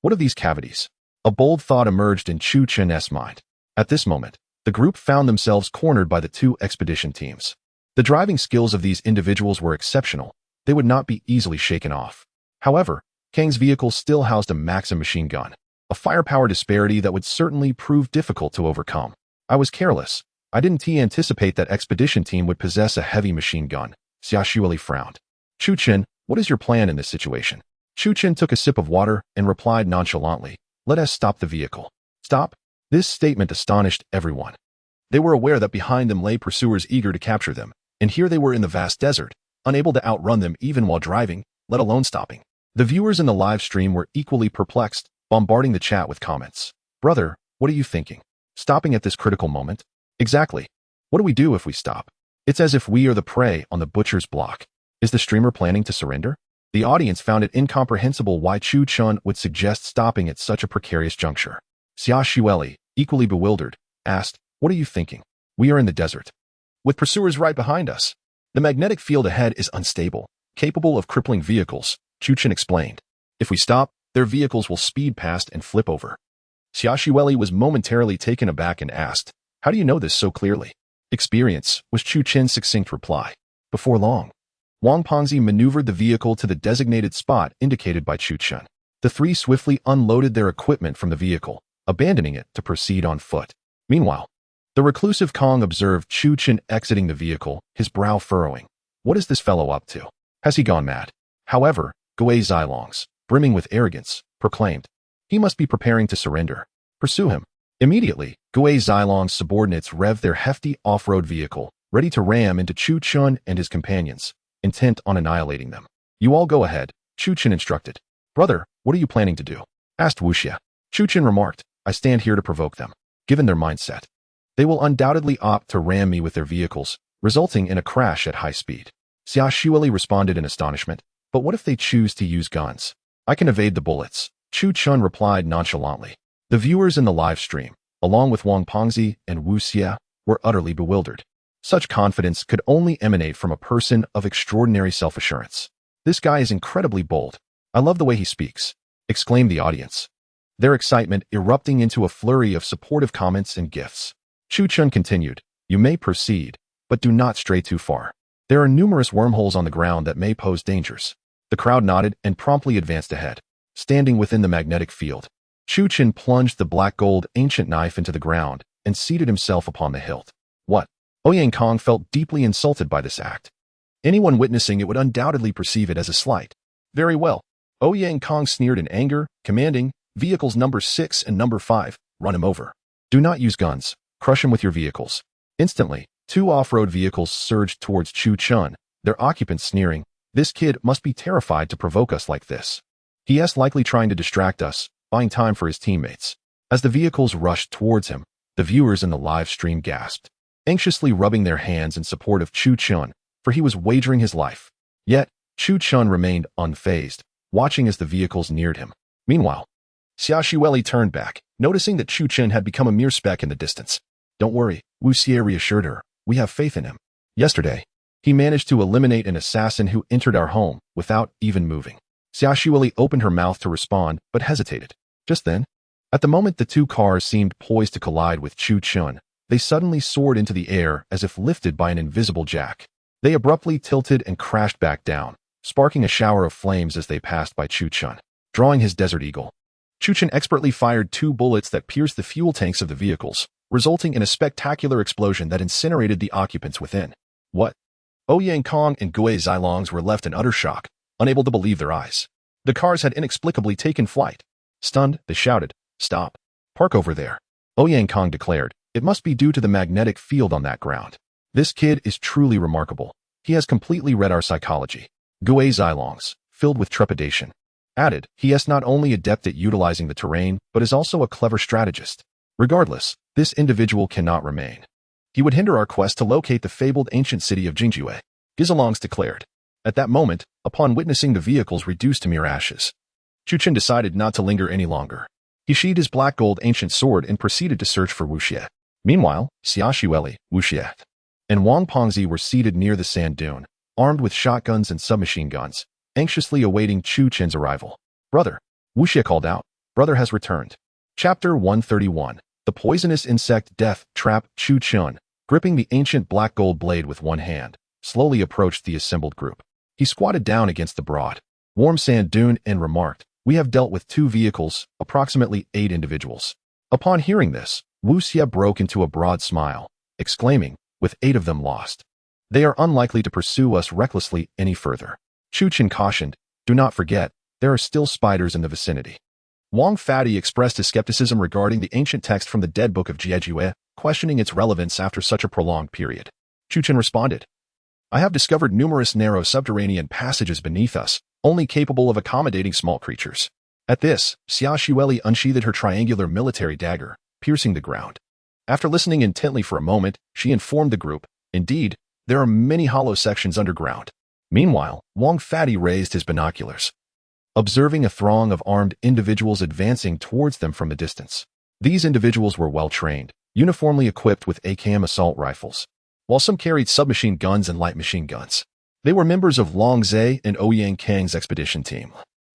What of these cavities? A bold thought emerged in Chu Qin's mind. At this moment, the group found themselves cornered by the 2 expedition teams. The driving skills of these individuals were exceptional. They would not be easily shaken off. However, Kang's vehicle still housed a Maxim machine gun, a firepower disparity that would certainly prove difficult to overcome. I was careless, I didn't anticipate that expedition team would possess a heavy machine gun. Xia Shuili frowned. Chu Chen, what is your plan in this situation? Chu Chen took a sip of water and replied nonchalantly, let us stop the vehicle. Stop? This statement astonished everyone. They were aware that behind them lay pursuers eager to capture them, and here they were in the vast desert, unable to outrun them even while driving, let alone stopping. The viewers in the live stream were equally perplexed, bombarding the chat with comments. Brother, what are you thinking? Stopping at this critical moment? Exactly. What do we do if we stop? It's as if we are the prey on the butcher's block. Is the streamer planning to surrender? The audience found it incomprehensible why Chu Chen would suggest stopping at such a precarious juncture. Xia Shuili, equally bewildered, asked, what are you thinking? We are in the desert, with pursuers right behind us. The magnetic field ahead is unstable, capable of crippling vehicles, Chu Chen explained. If we stop, their vehicles will speed past and flip over. Xia Shuili was momentarily taken aback and asked, how do you know this so clearly? Experience, was Chu Chen's succinct reply. Before long, Wang Pengzi maneuvered the vehicle to the designated spot indicated by Chu Chen. The three swiftly unloaded their equipment from the vehicle, abandoning it to proceed on foot. Meanwhile, the reclusive Kong observed Chu Chen exiting the vehicle, his brow furrowing. What is this fellow up to? Has he gone mad? However, Wu Xie, brimming with arrogance, proclaimed, he must be preparing to surrender. Pursue him. Immediately, Wu Xielong's subordinates revved their hefty off-road vehicle, ready to ram into Chu Chen and his companions, intent on annihilating them. You all go ahead, Chu Chen instructed. Brother, what are you planning to do? Asked Wu Xie. Chu Chen remarked, I stand here to provoke them. Given their mindset, they will undoubtedly opt to ram me with their vehicles, resulting in a crash at high speed. Xia Shuili responded in astonishment, but what if they choose to use guns? I can evade the bullets, Chu Chen replied nonchalantly. The viewers in the live stream, along with Wang Pengzi and Wu Xie, were utterly bewildered. Such confidence could only emanate from a person of extraordinary self-assurance. This guy is incredibly bold. I love the way he speaks, exclaimed the audience, their excitement erupting into a flurry of supportive comments and gifts. Chu Chen continued, you may proceed, but do not stray too far. There are numerous wormholes on the ground that may pose dangers. The crowd nodded and promptly advanced ahead. Standing within the magnetic field, Chu Chen plunged the black gold ancient knife into the ground and seated himself upon the hilt. What? Ouyang Kong felt deeply insulted by this act. Anyone witnessing it would undoubtedly perceive it as a slight. Very well. Ouyang Kong sneered in anger, commanding, vehicles number 6 and number 5, run him over. Do not use guns. Crush him with your vehicles. Instantly, 2 off-road vehicles surged towards Chu Chen, their occupants sneering, this kid must be terrified to provoke us like this. He is likely trying to distract us, buying time for his teammates. As the vehicles rushed towards him, the viewers in the live stream gasped, anxiously rubbing their hands in support of Chu Chen, for he was wagering his life. Yet, Chu Chen remained unfazed, watching as the vehicles neared him. Meanwhile, Xia Shuili turned back, noticing that Chu Chen had become a mere speck in the distance. Don't worry, Wu Xie reassured her, we have faith in him. Yesterday, he managed to eliminate an assassin who entered our home without even moving. Xia Shuili opened her mouth to respond, but hesitated. Just then, at the moment the 2 cars seemed poised to collide with Chu Chen, they suddenly soared into the air as if lifted by an invisible jack. They abruptly tilted and crashed back down, sparking a shower of flames as they passed by Chu Chen. Drawing his Desert Eagle, Chu Chen expertly fired 2 bullets that pierced the fuel tanks of the vehicles, resulting in a spectacular explosion that incinerated the occupants within. What? Ouyang Kong and Wu Xie were left in utter shock, unable to believe their eyes. The cars had inexplicably taken flight. Stunned, they shouted, stop. Park over there. Ouyang Kong declared, it must be due to the magnetic field on that ground. This kid is truly remarkable. He has completely read our psychology. Wu Xie, filled with trepidation, added, he is not only adept at utilizing the terrain, but is also a clever strategist. Regardless, this individual cannot remain. He would hinder our quest to locate the fabled ancient city of Jingjue, Gizalongs declared. At that moment, upon witnessing the vehicles reduced to mere ashes, Chu Chen decided not to linger any longer. He sheathed his black gold ancient sword and proceeded to search for Wu Xie. Meanwhile, Xia Shuili, Wu Xie, and Wang Pengzi were seated near the sand dune, armed with shotguns and submachine guns, anxiously awaiting Chu Chen's arrival. Brother, Wu Xie called out. Brother has returned. Chapter 131. The poisonous insect death trap. Chu Chen, gripping the ancient black gold blade with one hand, slowly approached the assembled group. He squatted down against the broad, warm sand dune and remarked, we have dealt with 2 vehicles, approximately 8 individuals. Upon hearing this, Wu Xie broke into a broad smile, exclaiming, with 8 of them lost. They are unlikely to pursue us recklessly any further. Chu Qin cautioned, do not forget, there are still spiders in the vicinity. Wang Fadi expressed his skepticism regarding the ancient text from the Dead Book of Jiejue, questioning its relevance after such a prolonged period. Chu Qin responded, I have discovered numerous narrow subterranean passages beneath us, only capable of accommodating small creatures. At this, Xia Xueli unsheathed her triangular military dagger, piercing the ground. After listening intently for a moment, she informed the group, indeed, there are many hollow sections underground. Meanwhile, Wang Fadi raised his binoculars, observing a throng of armed individuals advancing towards them from the distance. These individuals were well-trained, uniformly equipped with AKM assault rifles, while some carried submachine guns and light machine guns. They were members of Long Zhe and Ouyang Kang's expedition team,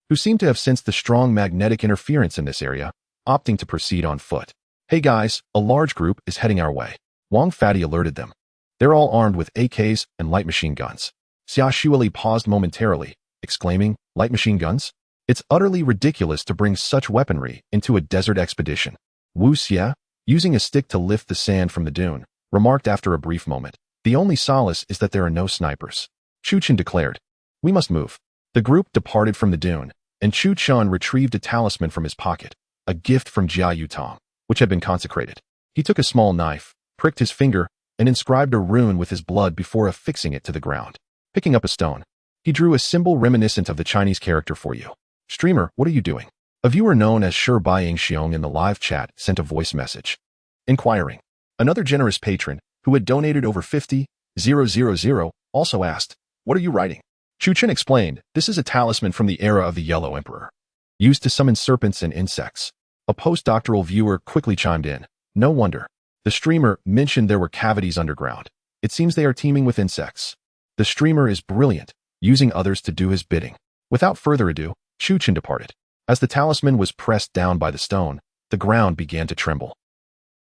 who seemed to have sensed the strong magnetic interference in this area, opting to proceed on foot. Hey guys, a large group is heading our way. Wang Fadi alerted them. They're all armed with AKs and light machine guns. Xia Xueli paused momentarily, exclaiming, light machine guns? It's utterly ridiculous to bring such weaponry into a desert expedition. Wu Xie, using a stick to lift the sand from the dune, remarked after a brief moment, the only solace is that there are no snipers. Chu Qin declared, we must move. The group departed from the dune, and Chu Qin retrieved a talisman from his pocket, a gift from Jia Yutong, which had been consecrated. He took a small knife, pricked his finger, and inscribed a rune with his blood before affixing it to the ground. Picking up a stone, he drew a symbol reminiscent of the Chinese character for you. Streamer, what are you doing? A viewer known as Shi Buying Xiong in the live chat sent a voice message, inquiring. Another generous patron, who had donated over 50,000, also asked, what are you writing? Chu Qin explained, this is a talisman from the era of the Yellow Emperor, used to summon serpents and insects. A postdoctoral viewer quickly chimed in. No wonder. The streamer mentioned there were cavities underground. It seems they are teeming with insects. The streamer is brilliant, using others to do his bidding. Without further ado, Chu Qin departed. As the talisman was pressed down by the stone, the ground began to tremble.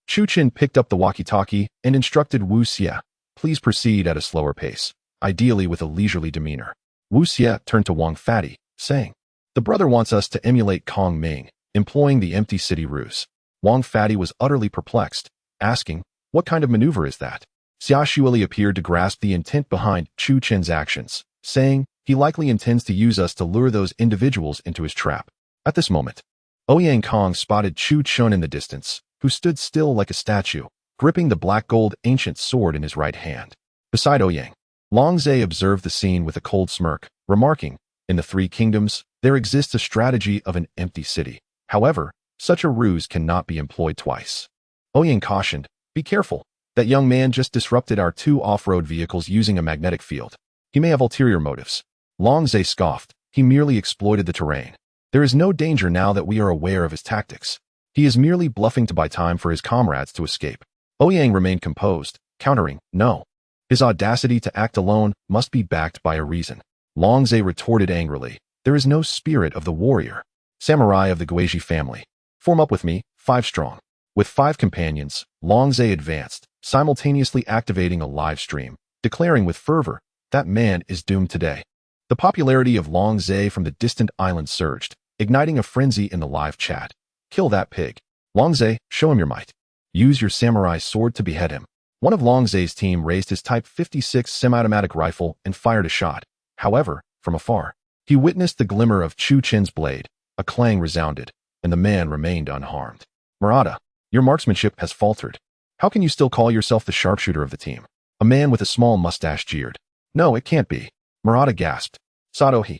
Chu Qin picked up the walkie-talkie and instructed Wu Xie, please proceed at a slower pace, ideally with a leisurely demeanor. Wu Xie turned to Wang Fadi, saying, the brother wants us to emulate Kong Ming, employing the empty city ruse. Wang Fadi was utterly perplexed, asking, what kind of maneuver is that? Xia Xueli appeared to grasp the intent behind Chu Qin's actions, saying, he likely intends to use us to lure those individuals into his trap. At this moment, Ouyang Kang spotted Chu Qin in the distance, who stood still like a statue, gripping the black gold ancient sword in his right hand. Beside Ouyang, Long Zhe observed the scene with a cold smirk, remarking, in the Three Kingdoms, there exists a strategy of an empty city. However, such a ruse cannot be employed twice. Ouyang cautioned, be careful. That young man just disrupted our 2 off-road vehicles using a magnetic field. He may have ulterior motives. Long Zhe scoffed, he merely exploited the terrain. There is no danger now that we are aware of his tactics. He is merely bluffing to buy time for his comrades to escape. Ouyang remained composed, countering, no. His audacity to act alone must be backed by a reason. Long Zhe retorted angrily, there is no spirit of the warrior. Samurai of the Guizhi family. Form up with me, 5 strong. With 5 companions, Long Zhe advanced, simultaneously activating a live stream, declaring with fervor, that man is doomed today. The popularity of Long Zhe from the distant island surged, igniting a frenzy in the live chat. Kill that pig. Long Zhe, show him your might. Use your samurai sword to behead him. One of Long Zhe's team raised his Type 56 semi-automatic rifle and fired a shot. However, from afar, he witnessed the glimmer of Chu Qin's blade. A clang resounded, and the man remained unharmed. Murata, your marksmanship has faltered. How can you still call yourself the sharpshooter of the team? A man with a small mustache jeered. No, it can't be. Murata gasped. Sato, he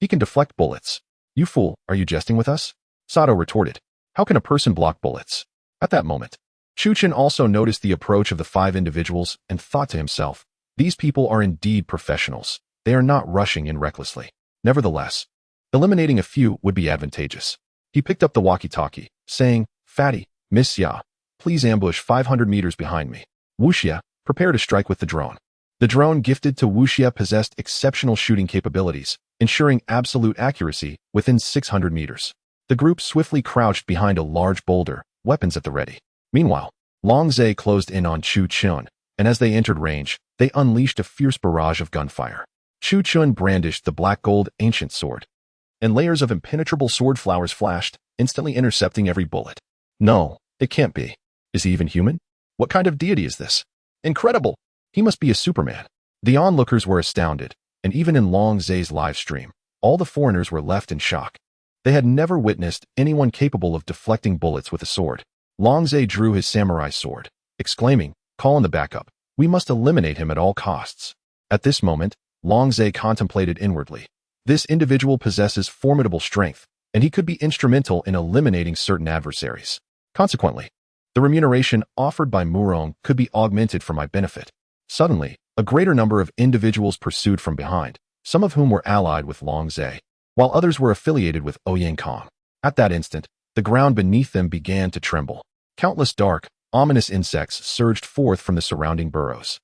can deflect bullets. You fool, are you jesting with us? Sato retorted. How can a person block bullets? At that moment, Chu Qin also noticed the approach of the 5 individuals and thought to himself, these people are indeed professionals. They are not rushing in recklessly. Nevertheless, eliminating a few would be advantageous. He picked up the walkie-talkie, saying, Fatty, Miss Xia, please ambush 500 meters behind me. Wu Xie, prepare to strike with the drone. The drone gifted to Wu Xie possessed exceptional shooting capabilities, ensuring absolute accuracy within 600 meters. The group swiftly crouched behind a large boulder, weapons at the ready. Meanwhile, Long Zhe closed in on Chu Qin, and as they entered range, they unleashed a fierce barrage of gunfire. Chu Qin brandished the black gold ancient sword, and layers of impenetrable sword flowers flashed, instantly intercepting every bullet. No, it can't be. Is he even human? What kind of deity is this? Incredible! He must be a Superman. The onlookers were astounded, and even in Long Zhe's live stream, all the foreigners were left in shock. They had never witnessed anyone capable of deflecting bullets with a sword. Long Zhe drew his samurai sword, exclaiming, "Call in the backup. We must eliminate him at all costs." At this moment, Long Zhe contemplated inwardly. This individual possesses formidable strength, and he could be instrumental in eliminating certain adversaries. Consequently, the remuneration offered by Murong could be augmented for my benefit. Suddenly, a greater number of individuals pursued from behind, some of whom were allied with Long Zhe, while others were affiliated with Ouyang Kong. At that instant, the ground beneath them began to tremble. Countless dark, ominous insects surged forth from the surrounding burrows.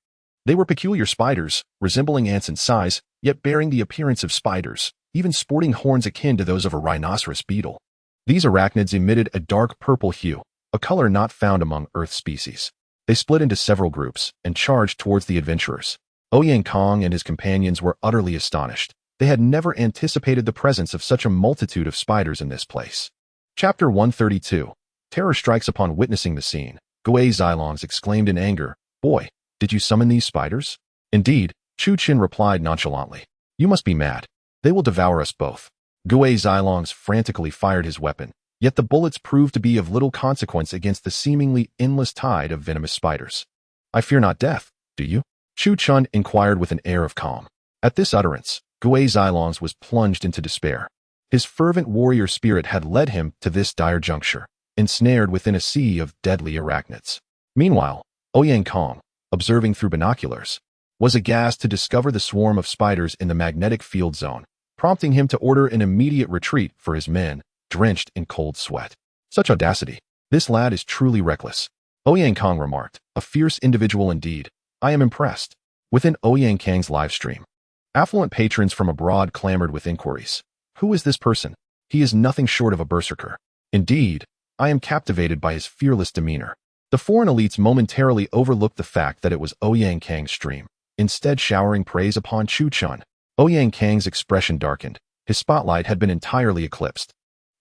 They were peculiar spiders, resembling ants in size, yet bearing the appearance of spiders, even sporting horns akin to those of a rhinoceros beetle. These arachnids emitted a dark purple hue, a color not found among Earth species. They split into several groups and charged towards the adventurers. Ouyang Kong and his companions were utterly astonished. They had never anticipated the presence of such a multitude of spiders in this place. Chapter 132. Terror strikes upon witnessing the scene. Gui Zilongs exclaimed in anger, "Boy, did you summon these spiders?" "Indeed," Chu Qin replied nonchalantly. "You must be mad. They will devour us both." Gui Zilongs frantically fired his weapon, yet the bullets proved to be of little consequence against the seemingly endless tide of venomous spiders. "I fear not death, do you?" Chu Chun inquired with an air of calm. At this utterance, Gui Zilongs was plunged into despair. His fervent warrior spirit had led him to this dire juncture, ensnared within a sea of deadly arachnids. Meanwhile, Ouyang Kong, observing through binoculars, was aghast to discover the swarm of spiders in the magnetic field zone, prompting him to order an immediate retreat for his men, drenched in cold sweat. Such audacity! This lad is truly reckless, Ouyang Kong remarked. A fierce individual indeed. I am impressed. Within Ouyang Kang's live stream, affluent patrons from abroad clamored with inquiries. Who is this person? He is nothing short of a berserker. Indeed, I am captivated by his fearless demeanor. The foreign elites momentarily overlooked the fact that it was Ouyang Kang's stream, instead showering praise upon Chu Chun. Ouyang Kang's expression darkened. His spotlight had been entirely eclipsed.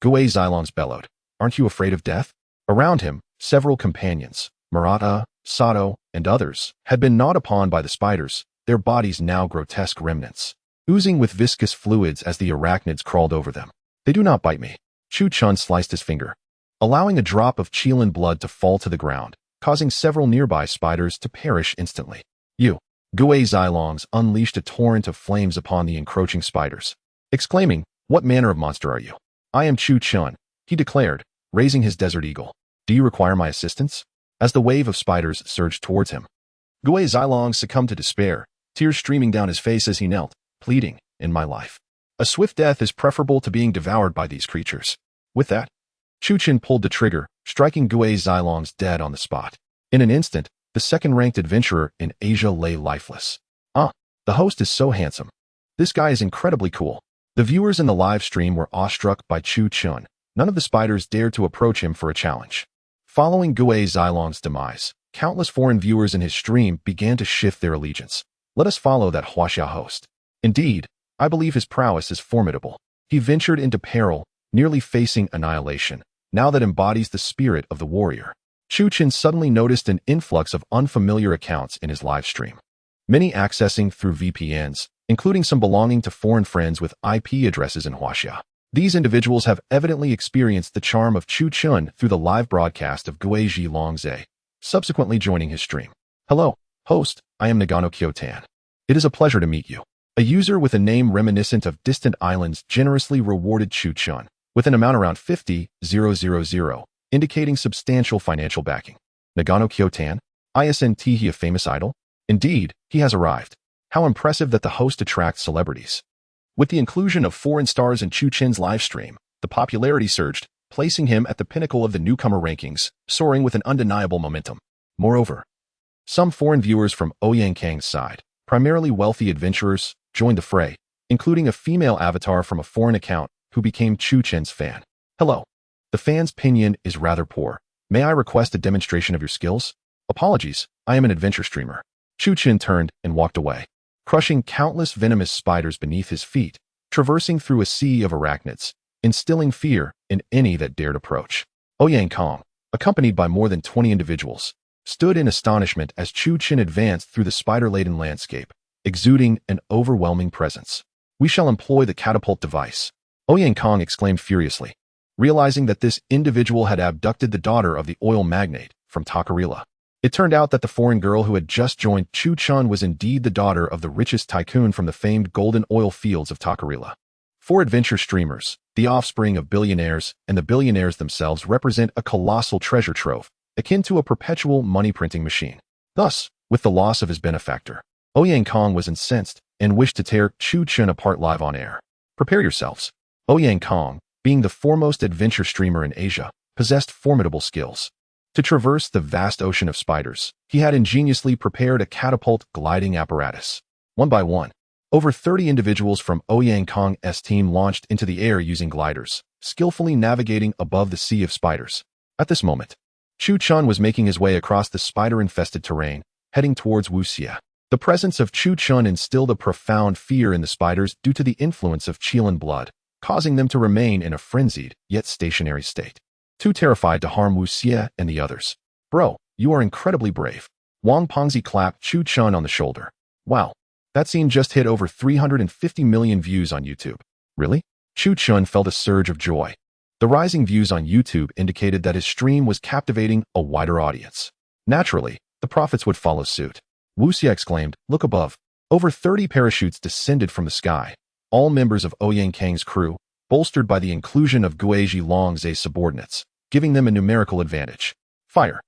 Gui Zilongs bellowed, "Aren't you afraid of death?" Around him, several companions, Murata, Sato, and others, had been gnawed upon by the spiders, their bodies now grotesque remnants, oozing with viscous fluids as the arachnids crawled over them. "They do not bite me." Chu Chun sliced his finger, allowing a drop of Qiling blood to fall to the ground, causing several nearby spiders to perish instantly. "You!" Gui Zilongs unleashed a torrent of flames upon the encroaching spiders, exclaiming, "What manner of monster are you?" "I am Chu Chun," he declared, raising his desert eagle. "Do you require my assistance?" As the wave of spiders surged towards him, Gui Zilongs succumbed to despair, tears streaming down his face as he knelt, pleading, "In my life. A swift death is preferable to being devoured by these creatures." With that, Chu Qin pulled the trigger, striking Gui Zilongs dead on the spot. In an instant, the second-ranked adventurer in Asia lay lifeless. "Ah, the host is so handsome. This guy is incredibly cool." The viewers in the live stream were awestruck by Chu Chun. None of the spiders dared to approach him for a challenge. Following Gui Zilong's demise, countless foreign viewers in his stream began to shift their allegiance. "Let us follow that Huaxia host. Indeed, I believe his prowess is formidable. He ventured into peril, nearly facing annihilation, now that embodies the spirit of the warrior." Chu Qin suddenly noticed an influx of unfamiliar accounts in his live stream, many accessing through VPNs, including some belonging to foreign friends with IP addresses in Huaxia. These individuals have evidently experienced the charm of Chu Chun through the live broadcast of Gui Zilongze, subsequently joining his stream. "Hello, host, I am Nagano Kyotan. It is a pleasure to meet you." A user with a name reminiscent of distant islands generously rewarded Chu Chun with an amount around 50,000, indicating substantial financial backing. "Nagano Kyotan? Isn't he a famous idol?" "Indeed, he has arrived. How impressive that the host attracts celebrities." With the inclusion of foreign stars in Chu Chin's live stream, the popularity surged, placing him at the pinnacle of the newcomer rankings, soaring with an undeniable momentum. Moreover, some foreign viewers from Ouyang Kang's side, primarily wealthy adventurers, joined the fray, including a female avatar from a foreign account who became Chu Chin's fan. "Hello. The fan's opinion is rather poor. May I request a demonstration of your skills?" "Apologies, I am an adventure streamer." Chu Chin turned and walked away, crushing countless venomous spiders beneath his feet, traversing through a sea of arachnids, instilling fear in any that dared approach. Ouyang Kong, accompanied by more than 20 individuals, stood in astonishment as Chu Qin advanced through the spider-laden landscape, exuding an overwhelming presence. "We shall employ the catapult device," Yan Huang exclaimed furiously, realizing that this individual had abducted the daughter of the oil magnate from Takarila. It turned out that the foreign girl who had just joined Chu Chun was indeed the daughter of the richest tycoon from the famed golden oil fields of Takarila. For adventure streamers, the offspring of billionaires and the billionaires themselves represent a colossal treasure trove, akin to a perpetual money-printing machine. Thus, with the loss of his benefactor, Yan Huang was incensed and wished to tear Chu Chun apart live on air. Prepare yourselves. Yan Huang, being the foremost adventure streamer in Asia, possessed formidable skills. To traverse the vast ocean of spiders, he had ingeniously prepared a catapult gliding apparatus. One by one, over 30 individuals from Yan Huang's team launched into the air using gliders, skillfully navigating above the sea of spiders. At this moment, Chu Chun was making his way across the spider-infested terrain, heading towards Wu Xie. The presence of Chu Chun instilled a profound fear in the spiders due to the influence of Qiling blood, causing them to remain in a frenzied, yet stationary state. Too terrified to harm Wu Xie and the others. "Bro, you are incredibly brave." Wang Pengzi clapped Chu Chun on the shoulder. "Wow, that scene just hit over 350 million views on YouTube." "Really?" Chu Chun felt a surge of joy. The rising views on YouTube indicated that his stream was captivating a wider audience. Naturally, the profits would follow suit. Wu Xie exclaimed, "Look above." Over 30 parachutes descended from the sky, all members of Yan Huang's crew, bolstered by the inclusion of Guizhi Long's subordinates, giving them a numerical advantage. "Fire!"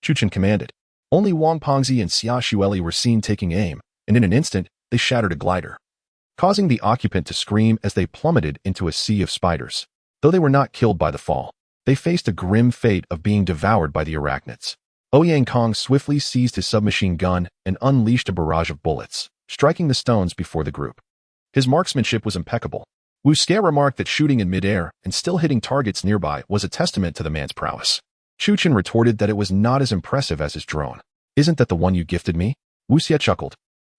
Chu Chun commanded. Only Wang Pengzi and Xia Xueli were seen taking aim, and in an instant, they shattered a glider, causing the occupant to scream as they plummeted into a sea of spiders. Though they were not killed by the fall, they faced a grim fate of being devoured by the arachnids. Yan Huang swiftly seized his submachine gun and unleashed a barrage of bullets, striking the stones before the group. His marksmanship was impeccable. Wu Xie remarked that shooting in midair and still hitting targets nearby was a testament to the man's prowess. Chu Chun retorted that it was not as impressive as his drone. "Isn't that the one you gifted me?" Wu Xie chuckled,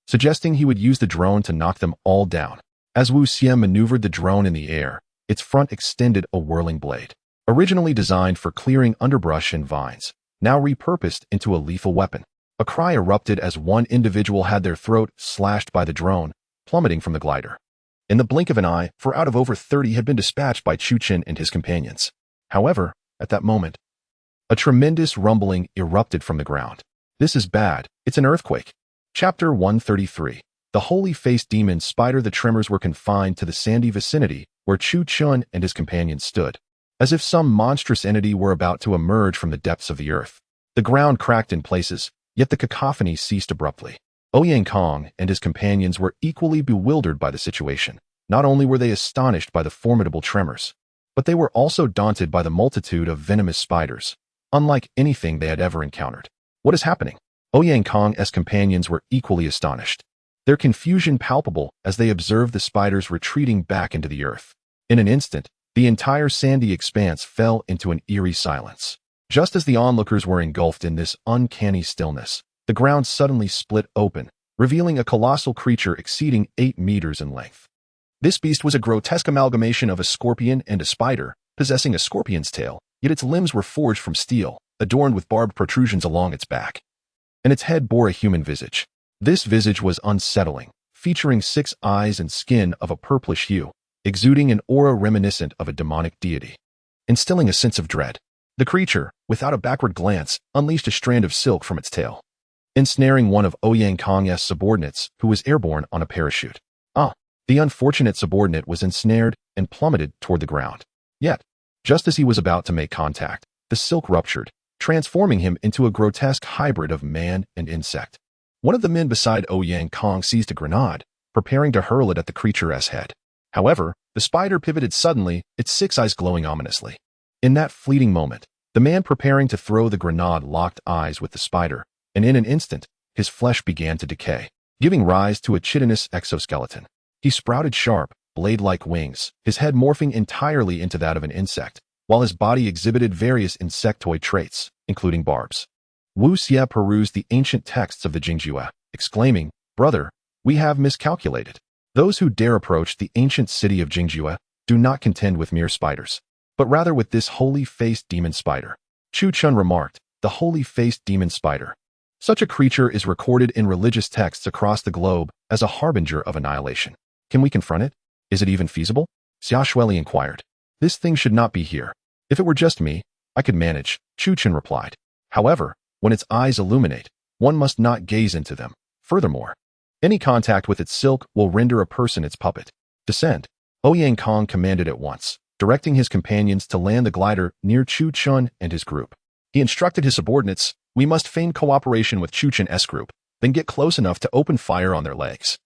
suggesting he would use the drone to knock them all down. As Wu Xie maneuvered the drone in the air, its front extended a whirling blade. Originally designed for clearing underbrush and vines, now repurposed into a lethal weapon. A cry erupted as one individual had their throat slashed by the drone, plummeting from the glider. In the blink of an eye, 4 out of over 30 had been dispatched by Chu Chun and his companions. However, at that moment, a tremendous rumbling erupted from the ground. "This is bad. It's an earthquake." Chapter 133. The holy-faced demon spider. The tremors were confined to the sandy vicinity where Chu Chun and his companions stood, as if some monstrous entity were about to emerge from the depths of the earth. The ground cracked in places, yet the cacophony ceased abruptly. Yan Huang and his companions were equally bewildered by the situation. Not only were they astonished by the formidable tremors, but they were also daunted by the multitude of venomous spiders, unlike anything they had ever encountered. "What is happening?" Yan Huang's companions were equally astonished, their confusion palpable as they observed the spiders retreating back into the earth. In an instant, the entire sandy expanse fell into an eerie silence. Just as the onlookers were engulfed in this uncanny stillness, the ground suddenly split open, revealing a colossal creature exceeding 8 meters in length. This beast was a grotesque amalgamation of a scorpion and a spider, possessing a scorpion's tail, yet its limbs were forged from steel, adorned with barbed protrusions along its back. And its head bore a human visage. This visage was unsettling, featuring 6 eyes and skin of a purplish hue, exuding an aura reminiscent of a demonic deity, instilling a sense of dread. The creature, without a backward glance, unleashed a strand of silk from its tail, ensnaring one of Yan Huang's subordinates, who was airborne on a parachute. The unfortunate subordinate was ensnared and plummeted toward the ground. Yet, just as he was about to make contact, the silk ruptured, transforming him into a grotesque hybrid of man and insect. One of the men beside Yan Huang seized a grenade, preparing to hurl it at the creature's head. However, the spider pivoted suddenly, its 6 eyes glowing ominously. In that fleeting moment, the man preparing to throw the grenade locked eyes with the spider, and in an instant, his flesh began to decay, giving rise to a chitinous exoskeleton. He sprouted sharp, blade-like wings, his head morphing entirely into that of an insect, while his body exhibited various insectoid traits, including barbs. Wu Xie perused the ancient texts of the Jingjue, exclaiming, "Brother, we have miscalculated. Those who dare approach the ancient city of Jingjue do not contend with mere spiders, but rather with this holy-faced demon spider." Chu Chun remarked, the holy-faced demon spider. Such a creature is recorded in religious texts across the globe as a harbinger of annihilation. Can we confront it? Is it even feasible? Xia Shueli inquired. This thing should not be here. If it were just me, I could manage, Chu Chen replied. However, when its eyes illuminate, one must not gaze into them. Furthermore, any contact with its silk will render a person its puppet. Descend. Ouyang Kong commanded at once, directing his companions to land the glider near Chu Chun and his group. He instructed his subordinates, we must feign cooperation with Chu Chun's group, then get close enough to open fire on their legs,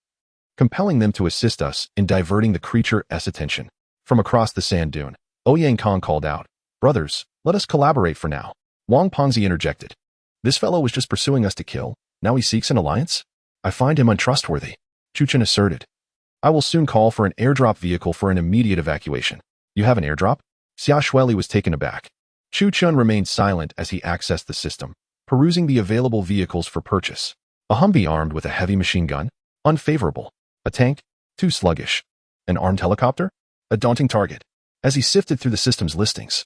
compelling them to assist us in diverting the creature's attention. From across the sand dune, Ouyang Kong called out, brothers, let us collaborate for now. Wang Pengzi interjected. This fellow was just pursuing us to kill. Now he seeks an alliance? I find him untrustworthy, Chu Chen asserted. I will soon call for an airdrop vehicle for an immediate evacuation. You have an airdrop? Xia Shueli was taken aback. Chu Chen remained silent as he accessed the system, perusing the available vehicles for purchase. A Humvee armed with a heavy machine gun? Unfavorable. A tank? Too sluggish. An armed helicopter? A daunting target. As he sifted through the system's listings,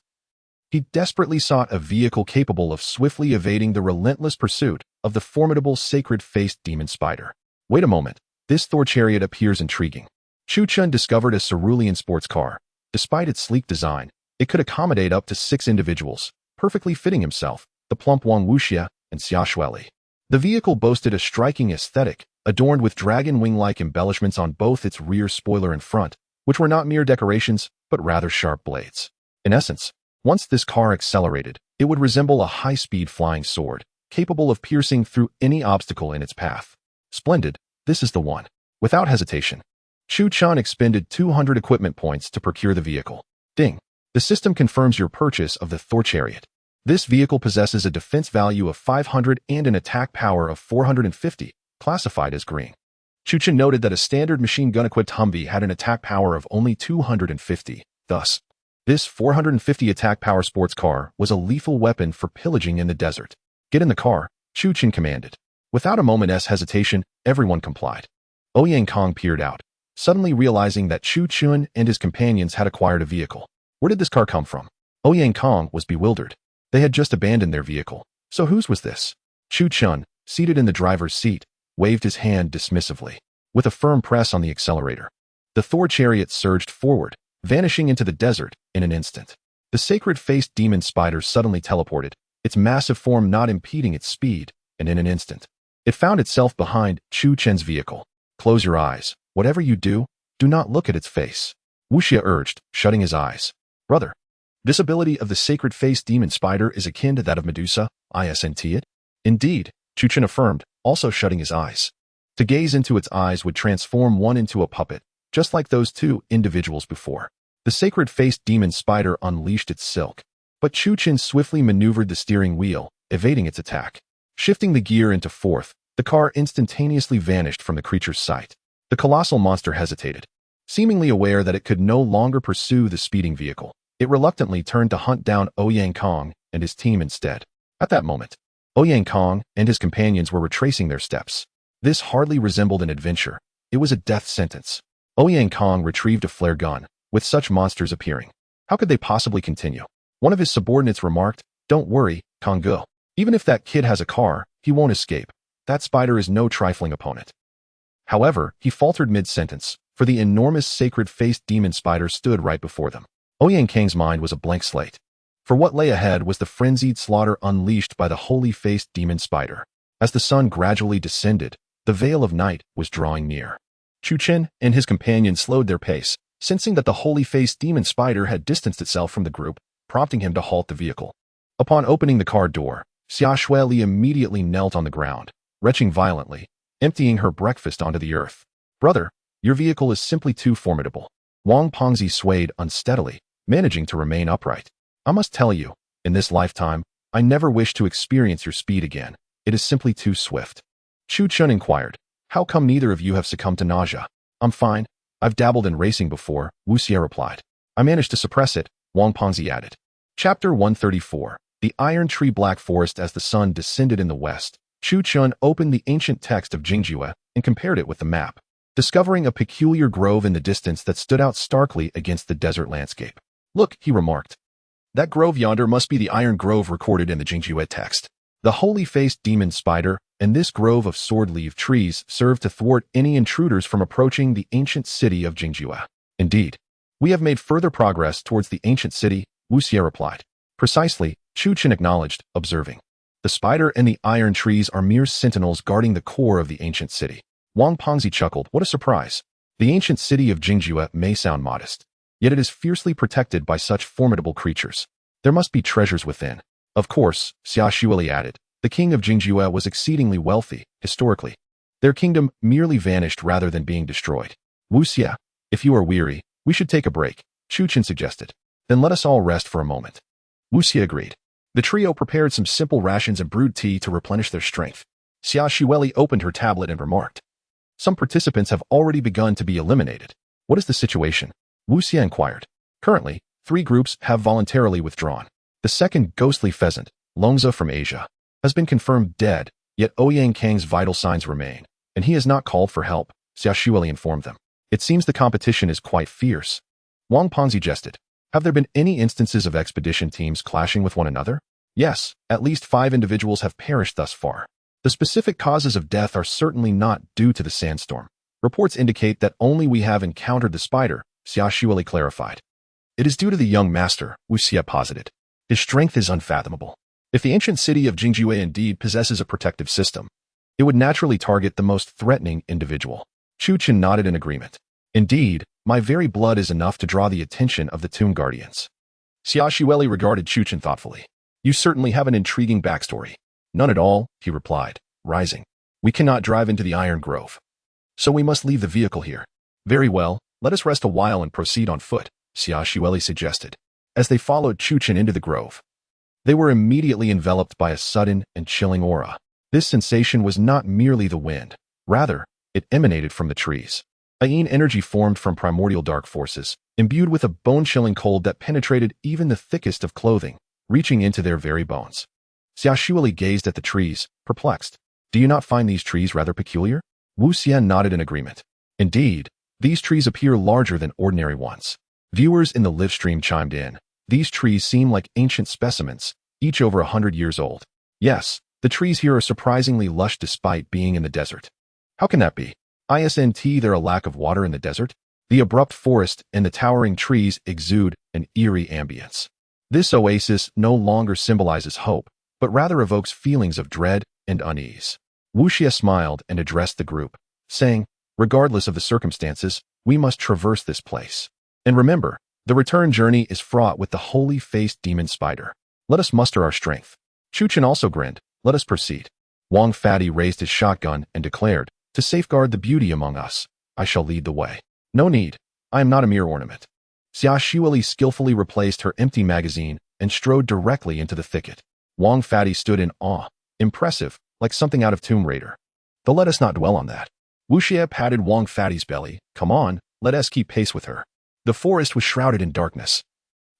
he desperately sought a vehicle capable of swiftly evading the relentless pursuit of the formidable sacred-faced demon spider. Wait a moment. This Thor chariot appears intriguing. Chu Chen discovered a cerulean sports car. Despite its sleek design, it could accommodate up to 6 individuals, perfectly fitting himself, the plump Wu Xie and Xia Shueli. The vehicle boasted a striking aesthetic, adorned with dragon wing-like embellishments on both its rear spoiler and front, which were not mere decorations, but rather sharp blades. In essence, once this car accelerated, it would resemble a high-speed flying sword, capable of piercing through any obstacle in its path. Splendid, this is the one. Without hesitation, Chu Chen expended 200 equipment points to procure the vehicle. Ding. The system confirms your purchase of the Thor chariot. This vehicle possesses a defense value of 500 and an attack power of 450, classified as green. Chu Chen noted that a standard machine gun-equipped Humvee had an attack power of only 250. Thus, this 450 attack power sports car was a lethal weapon for pillaging in the desert. Get in the car, Chu Chen commanded. Without a moment's hesitation, everyone complied. Ouyang Kong peered out, suddenly realizing that Chu Chen and his companions had acquired a vehicle. Where did this car come from? Ouyang Kong was bewildered. They had just abandoned their vehicle. So whose was this? Chu Chen, seated in the driver's seat, waved his hand dismissively. With a firm press on the accelerator, the Thor chariot surged forward, vanishing into the desert in an instant. The sacred-faced demon spider suddenly teleported, its massive form not impeding its speed, and in an instant, it found itself behind Chu Chen's vehicle. Close your eyes. Whatever you do, do not look at its face, Wu Xie urged, shutting his eyes. Brother, this ability of the sacred-faced demon spider is akin to that of Medusa, isn't it? Indeed, Chu Chen affirmed, also shutting his eyes. To gaze into its eyes would transform one into a puppet, just like those 2 individuals before. The sacred-faced demon spider unleashed its silk, but Chu Chen swiftly maneuvered the steering wheel, evading its attack. Shifting the gear into 4th, the car instantaneously vanished from the creature's sight. The colossal monster hesitated. Seemingly aware that it could no longer pursue the speeding vehicle, it reluctantly turned to hunt down Ouyang Kong and his team instead. At that moment, Ouyang Kong and his companions were retracing their steps. This hardly resembled an adventure. It was a death sentence. Ouyang Kong retrieved a flare gun. With such monsters appearing, how could they possibly continue? One of his subordinates remarked, don't worry, Kong Go. Even if that kid has a car, he won't escape. That spider is no trifling opponent. However, he faltered mid-sentence, for the enormous sacred-faced demon spider stood right before them. Ouyang Kang's mind was a blank slate. For what lay ahead was the frenzied slaughter unleashed by the holy-faced demon spider. As the sun gradually descended, the veil of night was drawing near. Chu Chen and his companions slowed their pace, sensing that the holy-faced demon spider had distanced itself from the group, prompting him to halt the vehicle. Upon opening the car door, Xia Shueli immediately knelt on the ground, retching violently, emptying her breakfast onto the earth. Brother, your vehicle is simply too formidable. Wang Pengzi swayed unsteadily, managing to remain upright. I must tell you, in this lifetime, I never wish to experience your speed again. It is simply too swift. Chu Chen inquired, how come neither of you have succumbed to nausea? I'm fine. I've dabbled in racing before, Wu Xie replied. I managed to suppress it, Wang Pengzi added. Chapter 134. The Iron Tree Black Forest. As the sun descended in the west, Chu Chen opened the ancient text of Jingjiu and compared it with the map, discovering a peculiar grove in the distance that stood out starkly against the desert landscape. Look, he remarked. That grove yonder must be the iron grove recorded in the Jingjue text. The holy-faced demon spider and this grove of sword-leaf trees serve to thwart any intruders from approaching the ancient city of Jingjue. Indeed, we have made further progress towards the ancient city, Wu Xie replied. Precisely, Chu Chen acknowledged, observing. The spider and the iron trees are mere sentinels guarding the core of the ancient city. Wang Pengzi chuckled. What a surprise. The ancient city of Jingjue may sound modest, yet it is fiercely protected by such formidable creatures. There must be treasures within. Of course, Xia Xueli added, the king of Jingjue was exceedingly wealthy, historically. Their kingdom merely vanished rather than being destroyed. Wu Xie, if you are weary, we should take a break, Chu Chen suggested. Then let us all rest for a moment. Wu Xie agreed. The trio prepared some simple rations and brewed tea to replenish their strength. Xia Xueli opened her tablet and remarked. Some participants have already begun to be eliminated. What is the situation? Wu Xie inquired. Currently, 3 groups have voluntarily withdrawn. The second ghostly pheasant, Longza from Asia, has been confirmed dead, yet Ouyang Kang's vital signs remain, and he has not called for help, Xia Xueli informed them. It seems the competition is quite fierce. Wang Pengzi jested. Have there been any instances of expedition teams clashing with one another? Yes, at least 5 individuals have perished thus far. The specific causes of death are certainly not due to the sandstorm. Reports indicate that only we have encountered the spider, Xia Xueli clarified. It is due to the young master, Wu Xie posited. His strength is unfathomable. If the ancient city of Jingjue indeed possesses a protective system, it would naturally target the most threatening individual. Chu Chen nodded in agreement. Indeed, my very blood is enough to draw the attention of the tomb guardians. Xia Xueli regarded Chu Chen thoughtfully. You certainly have an intriguing backstory. None at all, he replied, rising. We cannot drive into the iron grove, so we must leave the vehicle here. Very well, let us rest a while and proceed on foot, Xia Xueli suggested. As they followed Chu Chen into the grove, they were immediately enveloped by a sudden and chilling aura. This sensation was not merely the wind. Rather, it emanated from the trees. Ayin energy formed from primordial dark forces, imbued with a bone-chilling cold that penetrated even the thickest of clothing, reaching into their very bones. Xia Xueli gazed at the trees, perplexed. Do you not find these trees rather peculiar? Wu Xie nodded in agreement. Indeed, these trees appear larger than ordinary ones. Viewers in the livestream chimed in. These trees seem like ancient specimens, each over 100 years old. Yes, the trees here are surprisingly lush despite being in the desert. How can that be? Isn't there a lack of water in the desert? The abrupt forest and the towering trees exude an eerie ambience. This oasis no longer symbolizes hope, but rather evokes feelings of dread and unease. Wu Xie smiled and addressed the group, saying, regardless of the circumstances, we must traverse this place. And remember, the return journey is fraught with the holy-faced demon spider. Let us muster our strength. Chu Chen also grinned. Let us proceed. Wang Fatty raised his shotgun and declared, to safeguard the beauty among us, I shall lead the way. No need. I am not a mere ornament. Xia Xueli skillfully replaced her empty magazine and strode directly into the thicket. Wang Fatty stood in awe, impressive, like something out of Tomb Raider. But let us not dwell on that. Wu Xie patted Wang Fatty's belly. Come on, let us keep pace with her. The forest was shrouded in darkness,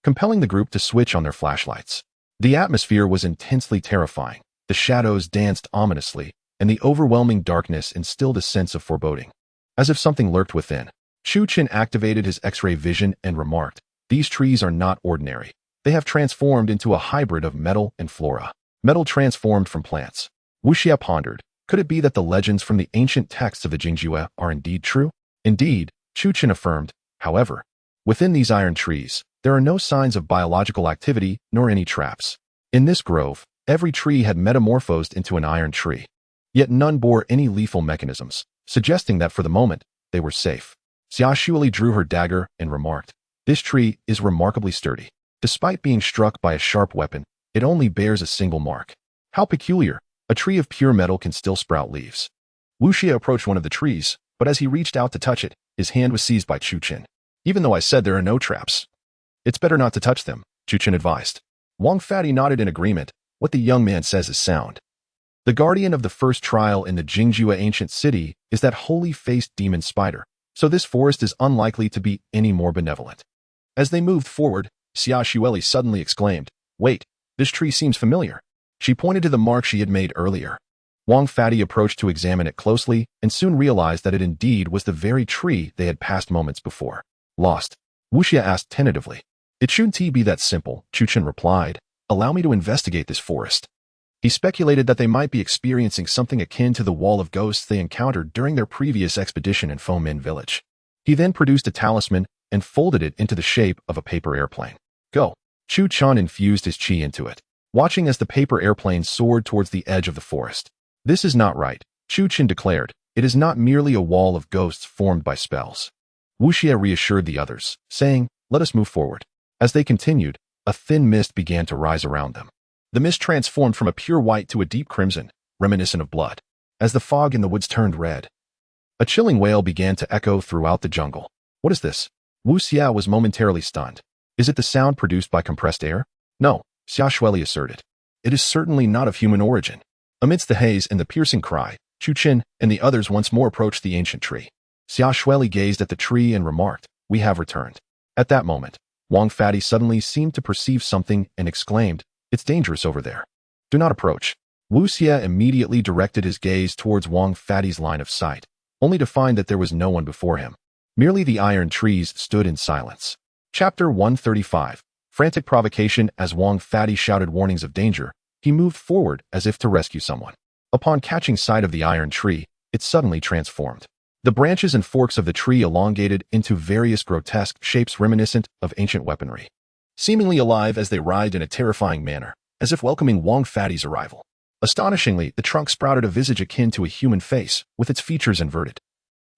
compelling the group to switch on their flashlights. The atmosphere was intensely terrifying. The shadows danced ominously, and the overwhelming darkness instilled a sense of foreboding. As if something lurked within, Chu Chen activated his X-ray vision and remarked, these trees are not ordinary. They have transformed into a hybrid of metal and flora. Metal transformed from plants. Wu Xie pondered, could it be that the legends from the ancient texts of the Jingjue are indeed true? Indeed, Chu Chen affirmed, however, within these iron trees, there are no signs of biological activity nor any traps. In this grove, every tree had metamorphosed into an iron tree. Yet none bore any lethal mechanisms, suggesting that for the moment, they were safe. Xia Xueli drew her dagger and remarked, this tree is remarkably sturdy. Despite being struck by a sharp weapon, it only bears a single mark. How peculiar, a tree of pure metal can still sprout leaves. Wu Xie approached one of the trees, but as he reached out to touch it, his hand was seized by Chu Chen. Even though I said there are no traps, it's better not to touch them, Chu Chen advised. Wang Fatty nodded in agreement. What the young man says is sound. The guardian of the first trial in the Jingjue ancient city is that holy-faced demon spider, so this forest is unlikely to be any more benevolent. As they moved forward, Xia Xueli suddenly exclaimed, wait, this tree seems familiar. She pointed to the mark she had made earlier. Wang Fatty approached to examine it closely and soon realized that it indeed was the very tree they had passed moments before. Lost? Wu Xie asked tentatively. It shouldn't be that simple, Chu Chen replied. Allow me to investigate this forest. He speculated that they might be experiencing something akin to the wall of ghosts they encountered during their previous expedition in Fengmen Village. He then produced a talisman and folded it into the shape of a paper airplane. Go. Chu Chen infused his chi into it, watching as the paper airplane soared towards the edge of the forest. This is not right, Chu Chen declared. It is not merely a wall of ghosts formed by spells. Wu Xie reassured the others, saying, let us move forward. As they continued, a thin mist began to rise around them. The mist transformed from a pure white to a deep crimson, reminiscent of blood. As the fog in the woods turned red, a chilling wail began to echo throughout the jungle. What is this? Wu Xie was momentarily stunned. Is it the sound produced by compressed air? No, Xia Shueli asserted. It is certainly not of human origin. Amidst the haze and the piercing cry, Chu Chen and the others once more approached the ancient tree. Xia Shueli gazed at the tree and remarked, we have returned. At that moment, Wang Fatty suddenly seemed to perceive something and exclaimed, it's dangerous over there. Do not approach. Wu Xie immediately directed his gaze towards Wang Fatty's line of sight, only to find that there was no one before him. Merely the iron trees stood in silence. Chapter 135. Frantic provocation. As Wang Fatty shouted warnings of danger, he moved forward as if to rescue someone. Upon catching sight of the iron tree, it suddenly transformed. The branches and forks of the tree elongated into various grotesque shapes reminiscent of ancient weaponry, seemingly alive as they writhed in a terrifying manner, as if welcoming Wang Fatty's arrival. Astonishingly, the trunk sprouted a visage akin to a human face, with its features inverted.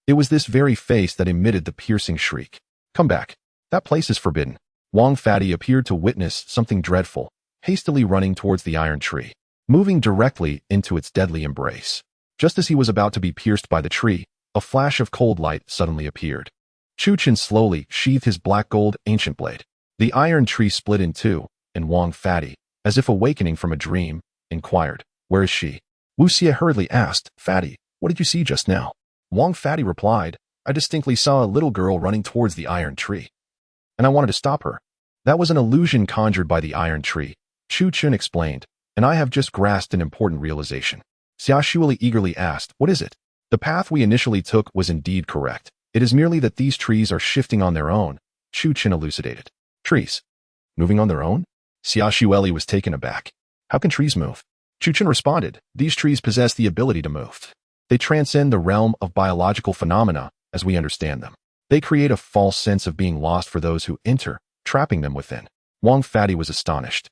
It was this very face that emitted the piercing shriek. Come back. That place is forbidden. Wang Fatty appeared to witness something dreadful, hastily running towards the iron tree, moving directly into its deadly embrace. Just as he was about to be pierced by the tree, a flash of cold light suddenly appeared. Chu Chen slowly sheathed his black gold ancient blade. The iron tree split in two, and Wang Fatty, as if awakening from a dream, inquired, where is she? Wu Xie hurriedly asked, Fatty, what did you see just now? Wang Fatty replied, I distinctly saw a little girl running towards the iron tree, and I wanted to stop her. That was an illusion conjured by the iron tree, Chu Chen explained, and I have just grasped an important realization. Xia Shueli eagerly asked, what is it? The path we initially took was indeed correct. It is merely that these trees are shifting on their own, Chu Chen elucidated. Trees? Moving on their own? Xia Shueli was taken aback. How can trees move? Chu Chen responded, these trees possess the ability to move. They transcend the realm of biological phenomena as we understand them. They create a false sense of being lost for those who enter, trapping them within. Wang Fatty was astonished,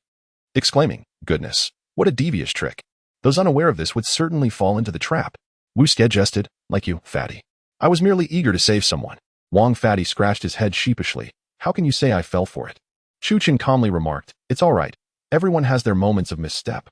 exclaiming, goodness, what a devious trick. Those unaware of this would certainly fall into the trap. Wu Xie jested, like you, Fatty. I was merely eager to save someone. Wang Fatty scratched his head sheepishly. How can you say I fell for it? Chu Chen calmly remarked, it's all right. Everyone has their moments of misstep.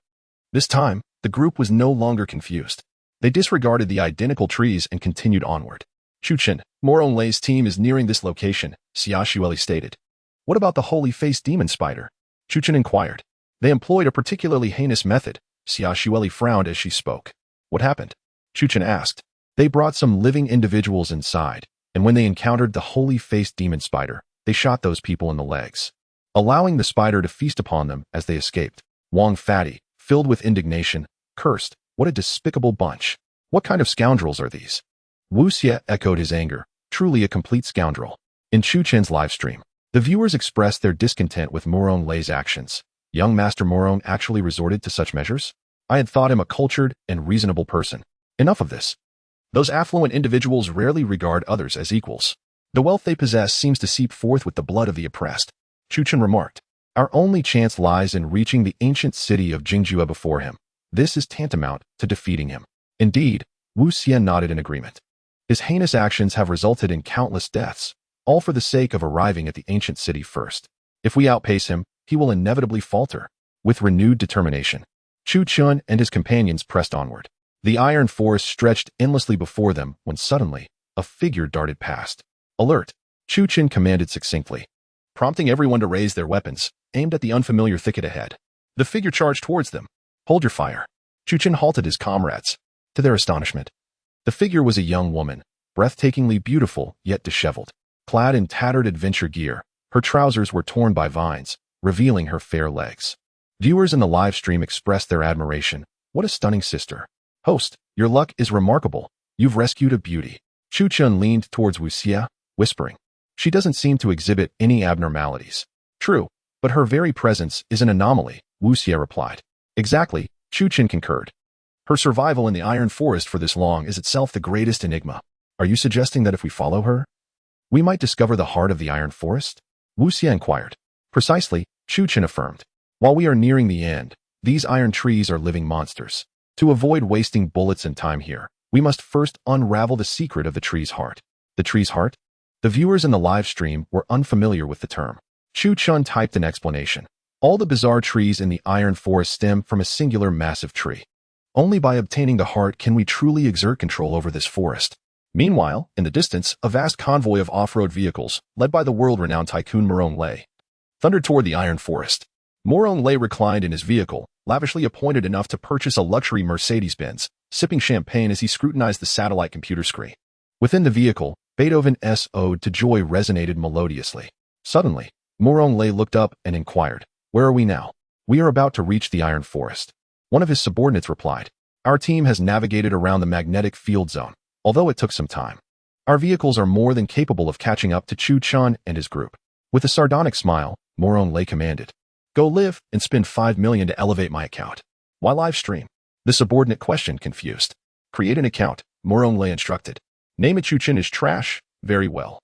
This time, the group was no longer confused. They disregarded the identical trees and continued onward. Chu Chen, Moronlei's team is nearing this location, Xia Shueli stated. What about the holy-faced demon spider? Chu Chen inquired. They employed a particularly heinous method. Xia Shueli frowned as she spoke. What happened? Chu Chen asked. They brought some living individuals inside, and when they encountered the holy-faced demon spider, they shot those people in the legs, allowing the spider to feast upon them as they escaped. Wang Fatty, filled with indignation, cursed, what a despicable bunch. What kind of scoundrels are these? Wu Xie echoed his anger, truly a complete scoundrel. In Chu Chen's livestream, the viewers expressed their discontent with Moronlei's actions. Young Master Moron actually resorted to such measures? I had thought him a cultured and reasonable person. Enough of this. Those affluent individuals rarely regard others as equals. The wealth they possess seems to seep forth with the blood of the oppressed. Chu Chen remarked. Our only chance lies in reaching the ancient city of Jingjue before him. This is tantamount to defeating him. Indeed, Wu Xie nodded in agreement. His heinous actions have resulted in countless deaths, all for the sake of arriving at the ancient city first. If we outpace him, he will inevitably falter. With renewed determination, Chu Chen and his companions pressed onward. The iron forest stretched endlessly before them when suddenly, a figure darted past. Alert! Chu Chen commanded succinctly, prompting everyone to raise their weapons, aimed at the unfamiliar thicket ahead. The figure charged towards them. Hold your fire. Chu Chen halted his comrades. To their astonishment, the figure was a young woman, breathtakingly beautiful yet disheveled. Clad in tattered adventure gear, her trousers were torn by vines, revealing her fair legs. Viewers in the live stream expressed their admiration. What a stunning sister. Host, your luck is remarkable. You've rescued a beauty. Chu Chen leaned towards Wu Xie, whispering. She doesn't seem to exhibit any abnormalities. True, but her very presence is an anomaly, Wu Xie replied. Exactly, Chu Qin concurred. Her survival in the Iron Forest for this long is itself the greatest enigma. Are you suggesting that if we follow her, we might discover the heart of the Iron Forest? Wu Xie inquired. Precisely, Chu Qin affirmed. While we are nearing the end, these iron trees are living monsters. To avoid wasting bullets and time here, we must first unravel the secret of the tree's heart. The tree's heart? The viewers in the live stream were unfamiliar with the term. Chu Qin typed an explanation. All the bizarre trees in the Iron Forest stem from a singular massive tree. Only by obtaining the heart can we truly exert control over this forest. Meanwhile, in the distance, a vast convoy of off-road vehicles, led by the world-renowned tycoon Morong Lei, thundered toward the Iron Forest. Morong Lei reclined in his vehicle, lavishly appointed enough to purchase a luxury Mercedes-Benz, sipping champagne as he scrutinized the satellite computer screen. Within the vehicle, Beethoven's Ode to Joy resonated melodiously. Suddenly, Morong Lei looked up and inquired, "Where are we now?" "We are about to reach the Iron Forest." One of his subordinates replied, "Our team has navigated around the magnetic field zone, although it took some time. Our vehicles are more than capable of catching up to Chu Qin and his group." With a sardonic smile, Morong Lei commanded, "Go live and spend 5 million to elevate my account." "Why live stream?" The subordinate questioned, confused. "Create an account," Morong Lei instructed. "Name it Chu Qin is trash." "Very well.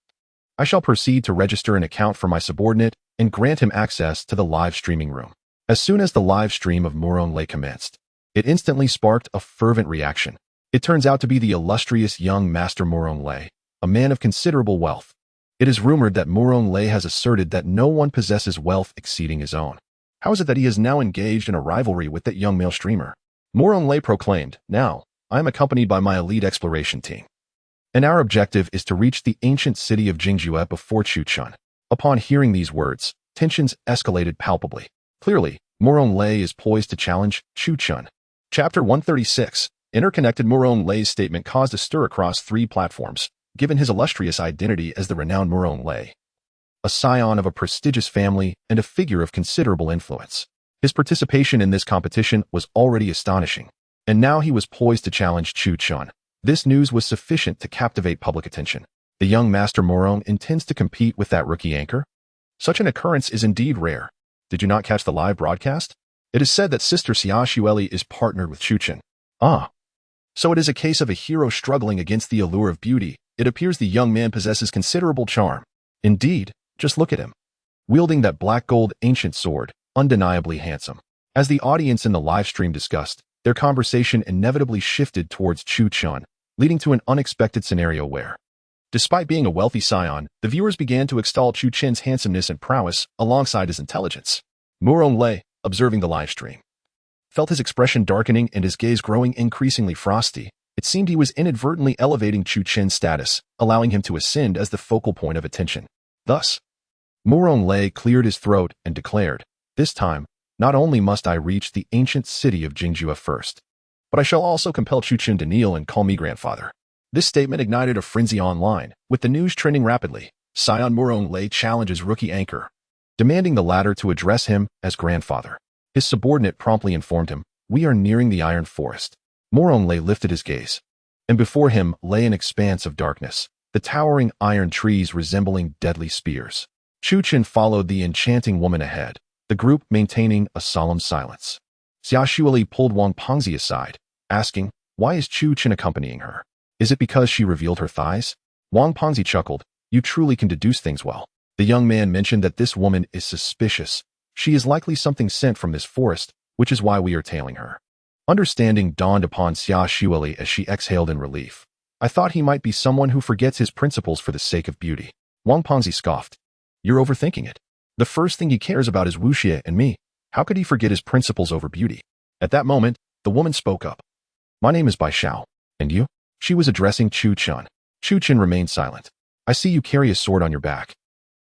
I shall proceed to register an account for my subordinate and grant him access to the live streaming room." As soon as the live stream of Morong Lei commenced, it instantly sparked a fervent reaction. It turns out to be the illustrious young Master Morong Lei, a man of considerable wealth. It is rumored that Morong Lei has asserted that no one possesses wealth exceeding his own. How is it that he is now engaged in a rivalry with that young male streamer? Morong Lei proclaimed, "Now, I am accompanied by my elite exploration team, and our objective is to reach the ancient city of Jingjue before Chu Qin." Upon hearing these words, tensions escalated palpably. Clearly, Morong Lei is poised to challenge Chu Qin. Chapter 136. Interconnected. Morong Lei's statement caused a stir across 3 platforms, given his illustrious identity as the renowned Morong Lei, a scion of a prestigious family and a figure of considerable influence. His participation in this competition was already astonishing, and now he was poised to challenge Chu Qin. This news was sufficient to captivate public attention. The young Master Morong intends to compete with that rookie anchor? Such an occurrence is indeed rare. Did you not catch the live broadcast? It is said that Sister Xiaoxueli is partnered with Chu Qin. Ah. So it is a case of a hero struggling against the allure of beauty. It appears the young man possesses considerable charm. Indeed, just look at him. Wielding that black gold ancient sword, undeniably handsome. As the audience in the live stream discussed, their conversation inevitably shifted towards Chu Qin, leading to an unexpected scenario where, despite being a wealthy scion, the viewers began to extol Chu Qin's handsomeness and prowess alongside his intelligence. Morong Lei, observing the live stream, felt his expression darkening and his gaze growing increasingly frosty. It seemed he was inadvertently elevating Chu Qin's status, allowing him to ascend as the focal point of attention. Thus, Morong Lei cleared his throat and declared, "This time, not only must I reach the ancient city of Jingjue first, but I shall also compel Chu Qin to kneel and call me grandfather." This statement ignited a frenzy online, with the news trending rapidly. Scion Morong Lei challenges rookie anchor, demanding the latter to address him as grandfather. His subordinate promptly informed him, "We are nearing the Iron Forest." Morong Lei lifted his gaze, and before him lay an expanse of darkness, the towering iron trees resembling deadly spears. Chu Qin followed the enchanting woman ahead, the group maintaining a solemn silence. Xiaoxueli pulled Wang Pengzi aside, asking, "Why is Chu Qin accompanying her? Is it because she revealed her thighs?" Wang Pengzi chuckled, "You truly can deduce things well." The young man mentioned that this woman is suspicious. She is likely something sent from this forest, which is why we are tailing her. Understanding dawned upon Xiaoxueli as she exhaled in relief. "I thought he might be someone who forgets his principles for the sake of beauty." Wang Pengzi scoffed. "You're overthinking it. The first thing he cares about is Wu Xie and me. How could he forget his principles over beauty?" At that moment, the woman spoke up. "My name is Bai Xiao. And you?" She was addressing Chu Qin. Chu Qin remained silent. "I see you carry a sword on your back.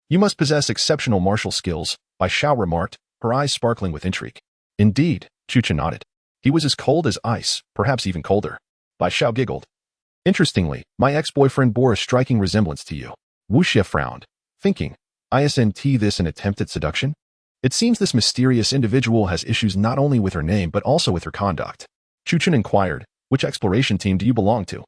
You must possess exceptional martial skills," Bai Xiao remarked, her eyes sparkling with intrigue. "Indeed," Chu Qin nodded. "He was as cold as ice, perhaps even colder." Bai Xiao giggled. "Interestingly, my ex-boyfriend bore a striking resemblance to you." Wu Xie frowned, thinking, "Isn't this an attempt at seduction?" It seems this mysterious individual has issues not only with her name but also with her conduct. Chu Qin inquired, "Which exploration team do you belong to?"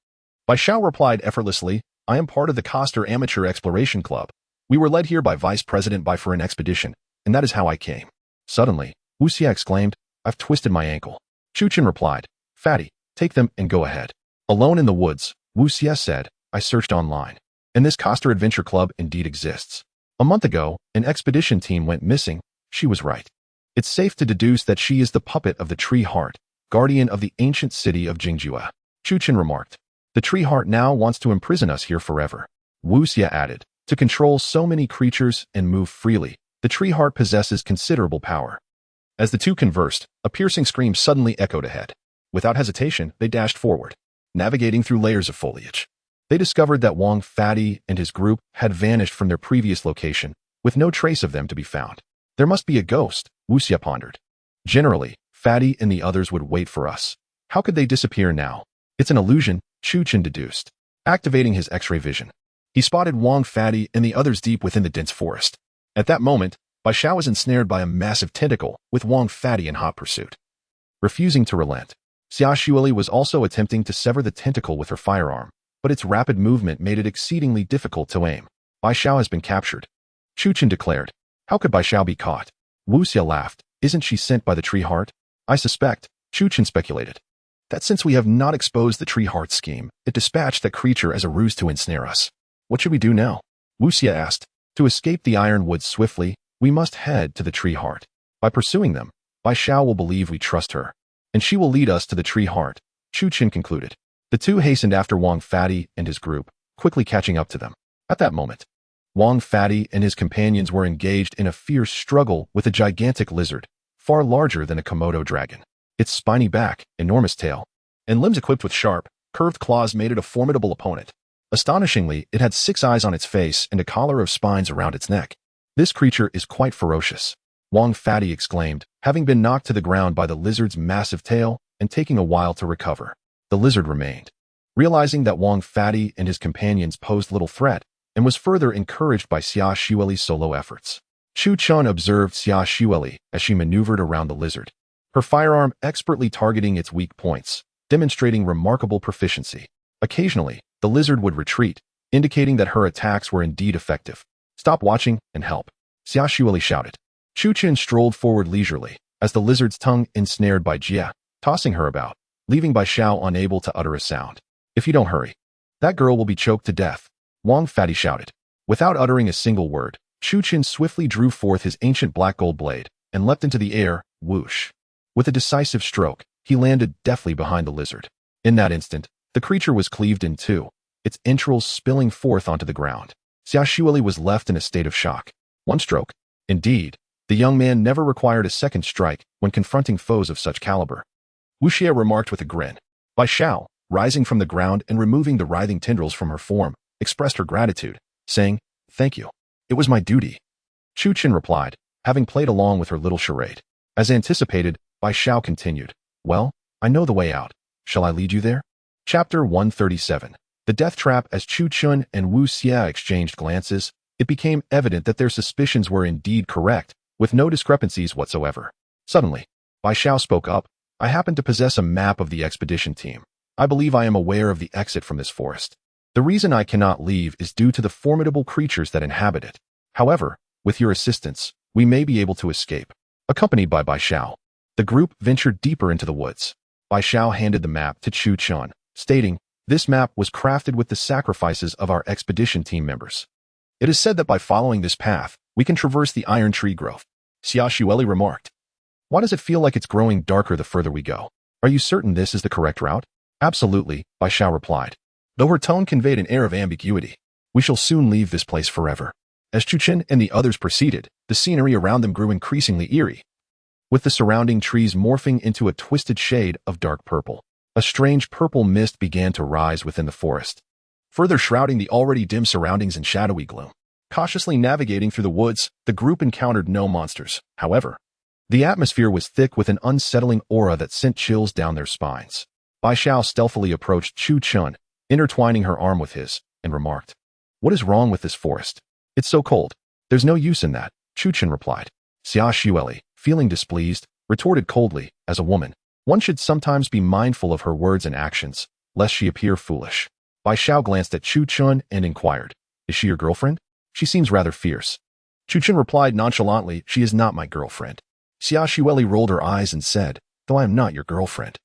Bai Xiao replied effortlessly, "I am part of the Coster Amateur Exploration Club. We were led here by Vice President Bai for an expedition, and that is how I came. Suddenly, Wu Xie exclaimed, I've twisted my ankle. Chu Chen replied, Fatty, take them and go ahead. Alone in the woods, Wu Xie said, I searched online. And this Coster Adventure Club indeed exists. A month ago, an expedition team went missing. She was right. It's safe to deduce that she is the puppet of the Tree Heart, guardian of the ancient city of Jingjua. Chu Chen remarked. The Tree Heart now wants to imprison us here forever. Wu Xie added, to control so many creatures and move freely, the Tree Heart possesses considerable power. As the two conversed, a piercing scream suddenly echoed ahead. Without hesitation, they dashed forward. Navigating through layers of foliage, they discovered that Wang Fatty and his group had vanished from their previous location, with no trace of them to be found. There must be a ghost, Wu Xie pondered. Generally, Fatty and the others would wait for us. How could they disappear now? It's an illusion, Chu Chen deduced. Activating his X-ray vision, he spotted Wang Fatty and the others deep within the dense forest. At that moment, Bai Xiao was ensnared by a massive tentacle, with Wang Fatty in hot pursuit. Refusing to relent, Xia Xueli was also attempting to sever the tentacle with her firearm, but its rapid movement made it exceedingly difficult to aim. Bai Xiao has been captured, Chu Chen declared. How could Bai Xiao be caught? Wu Xie laughed. Isn't she sent by the Tree Heart? I suspect, Chu Chen speculated, that since we have not exposed the Tree Heart scheme, it dispatched that creature as a ruse to ensnare us. What should we do now? Wu Xie asked. To escape the Iron Woods swiftly, we must head to the Tree Heart. By pursuing them, Bai Xiao will believe we trust her, and she will lead us to the Tree Heart, Chu Chen concluded. The two hastened after Wang Fatty and his group, quickly catching up to them. At that moment, Wang Fatty and his companions were engaged in a fierce struggle with a gigantic lizard, far larger than a Komodo dragon. Its spiny back, enormous tail, and limbs equipped with sharp, curved claws made it a formidable opponent. Astonishingly, it had 6 eyes on its face and a collar of spines around its neck. This creature is quite ferocious, Wang Fatty exclaimed, having been knocked to the ground by the lizard's massive tail and taking a while to recover. The lizard remained. Realizing that Wang Fatty and his companions posed little threat, and was further encouraged by Xia Xueli's solo efforts, Chu Chen observed Xia Xueli as she maneuvered around the lizard, her firearm expertly targeting its weak points, demonstrating remarkable proficiency. Occasionally, the lizard would retreat, indicating that her attacks were indeed effective. Stop watching and help, Xia Xueli shouted. Chu Chen strolled forward leisurely, as the lizard's tongue ensnared Bai Jia, tossing her about, leaving Bai Xiao unable to utter a sound. If you don't hurry, that girl will be choked to death, Wang Fatty shouted. Without uttering a single word, Chu Chen swiftly drew forth his ancient black gold blade and leapt into the air, whoosh. With a decisive stroke, he landed deftly behind the lizard. In that instant, the creature was cleaved in two, its entrails spilling forth onto the ground. Xia Xueli was left in a state of shock. One stroke. Indeed, the young man never required a second strike when confronting foes of such caliber. Wu Xie remarked with a grin. Bai Xiao, rising from the ground and removing the writhing tendrils from her form, expressed her gratitude, saying, Thank you. It was my duty. Chu Chen replied, having played along with her little charade. As anticipated, Bai Xiao continued, Well, I know the way out. Shall I lead you there? Chapter 137. The Death Trap. As Chu Chen and Wu Xie exchanged glances, it became evident that their suspicions were indeed correct, with no discrepancies whatsoever. Suddenly, Bai Xiao spoke up. I happen to possess a map of the expedition team. I believe I am aware of the exit from this forest. The reason I cannot leave is due to the formidable creatures that inhabit it. However, with your assistance, we may be able to escape. Accompanied by Bai Xiao, the group ventured deeper into the woods. Bai Xiao handed the map to Chu Chen, stating, This map was crafted with the sacrifices of our expedition team members. It is said that by following this path, we can traverse the iron tree growth. Xia Xueli remarked. Why does it feel like it's growing darker the further we go? Are you certain this is the correct route? Absolutely, Bai Xiao replied, though her tone conveyed an air of ambiguity. We shall soon leave this place forever. As Chu Chen and the others proceeded, the scenery around them grew increasingly eerie, with the surrounding trees morphing into a twisted shade of dark purple. A strange purple mist began to rise within the forest, further shrouding the already dim surroundings in shadowy gloom. Cautiously navigating through the woods, the group encountered no monsters. However, the atmosphere was thick with an unsettling aura that sent chills down their spines. Bai Xiao stealthily approached Chu Chen, intertwining her arm with his, and remarked, What is wrong with this forest? It's so cold. There's no use in that, Chu Chen replied. Xia Xueli, feeling displeased, retorted coldly, As a woman, one should sometimes be mindful of her words and actions, lest she appear foolish. Bai Xiao glanced at Chu Chen and inquired, Is she your girlfriend? She seems rather fierce. Chu Chen replied nonchalantly, she is not my girlfriend. Xia Xueli rolled her eyes and said, though I am not your girlfriend.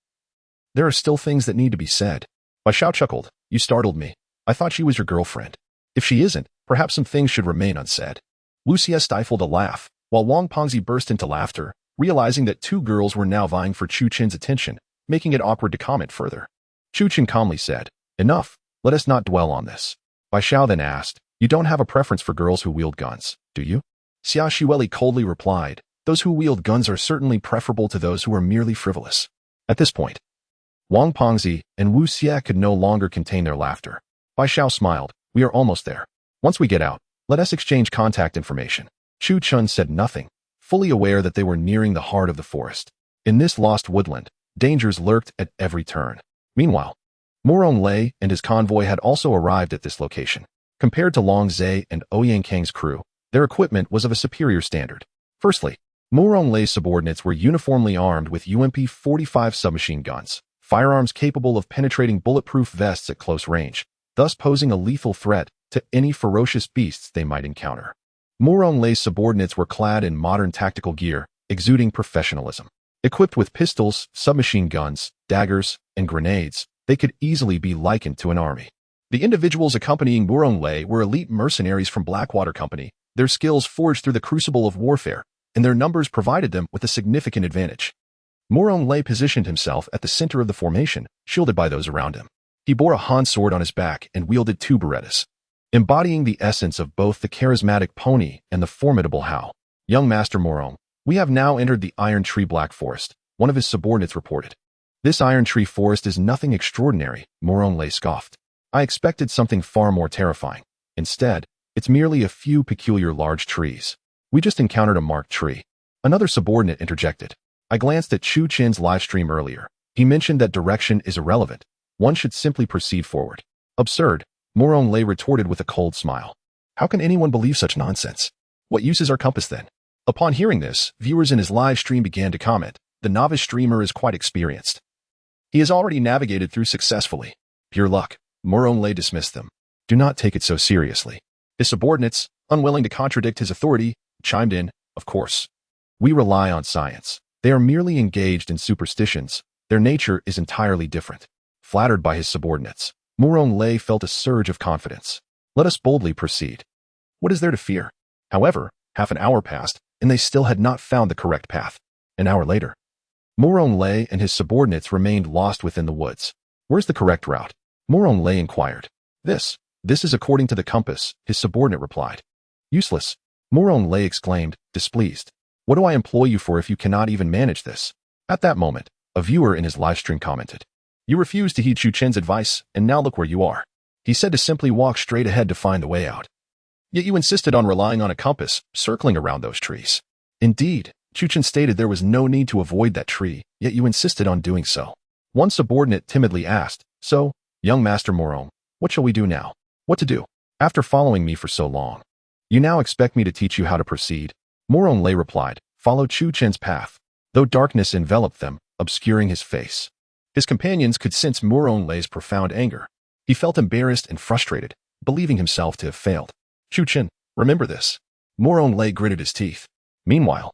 There are still things that need to be said. Bai Xiao chuckled, you startled me. I thought she was your girlfriend. If she isn't, perhaps some things should remain unsaid. Wu Xie stifled a laugh, while Wang Pengzi burst into laughter, realizing that two girls were now vying for Chu Chen's attention, making it awkward to comment further. Chu Chen calmly said, enough, let us not dwell on this. Bai Xiao then asked, you don't have a preference for girls who wield guns, do you? Xia Xueli coldly replied, those who wield guns are certainly preferable to those who are merely frivolous. At this point, Wang Pengzi and Wu Xie could no longer contain their laughter. Bai Xiao smiled, we are almost there. Once we get out, let us exchange contact information. Chu Chen said nothing, fully aware that they were nearing the heart of the forest. In this lost woodland, dangers lurked at every turn. Meanwhile, Murong Lei and his convoy had also arrived at this location. Compared to Long Zhe and Ouyang Kang's crew, their equipment was of a superior standard. Firstly, Murong Lei's subordinates were uniformly armed with UMP-45 submachine guns, firearms capable of penetrating bulletproof vests at close range, thus posing a lethal threat to any ferocious beasts they might encounter. Murong Lei's subordinates were clad in modern tactical gear, exuding professionalism. Equipped with pistols, submachine guns, daggers, and grenades, they could easily be likened to an army. The individuals accompanying Murong Lei were elite mercenaries from Blackwater Company, their skills forged through the crucible of warfare, and their numbers provided them with a significant advantage. Murong Lei positioned himself at the center of the formation, shielded by those around him. He bore a Han sword on his back and wielded two berettas, embodying the essence of both the charismatic pony and the formidable Hao. Young Master Murong, we have now entered the Iron Tree Black Forest, one of his subordinates reported. This Iron Tree Forest is nothing extraordinary, Murong Lei scoffed. I expected something far more terrifying. Instead, it's merely a few peculiar large trees. We just encountered a marked tree. Another subordinate interjected. I glanced at Chu Chen's livestream earlier. He mentioned that direction is irrelevant. One should simply proceed forward. Absurd, Murong Lei retorted with a cold smile. How can anyone believe such nonsense? What use is our compass then? Upon hearing this, viewers in his live stream began to comment. The novice streamer is quite experienced. He has already navigated through successfully. Pure luck. Murong Lei dismissed them. Do not take it so seriously. His subordinates, unwilling to contradict his authority, chimed in, of course. We rely on science. They are merely engaged in superstitions. Their nature is entirely different. Flattered by his subordinates, Murong Lei felt a surge of confidence. Let us boldly proceed. What is there to fear? However, half an hour passed, and they still had not found the correct path. An hour later, Murong Lei and his subordinates remained lost within the woods. Where's the correct route? Murong Lei inquired. This is according to the compass, his subordinate replied. Useless, Murong Lei exclaimed, displeased. What do I employ you for if you cannot even manage this? At that moment, a viewer in his livestream commented. You refused to heed Chu Chen's advice, and now look where you are. He said to simply walk straight ahead to find the way out. Yet you insisted on relying on a compass, circling around those trees. Indeed, Chu Chen stated there was no need to avoid that tree, yet you insisted on doing so. One subordinate timidly asked, so, young Master Murong, what shall we do now? What to do? After following me for so long, you now expect me to teach you how to proceed? Murong Lei replied, follow Chu Chen's path, though darkness enveloped them, obscuring his face. His companions could sense Murong Lei's profound anger. He felt embarrassed and frustrated, believing himself to have failed. Chu Chen, remember this. Murong Lei gritted his teeth. Meanwhile,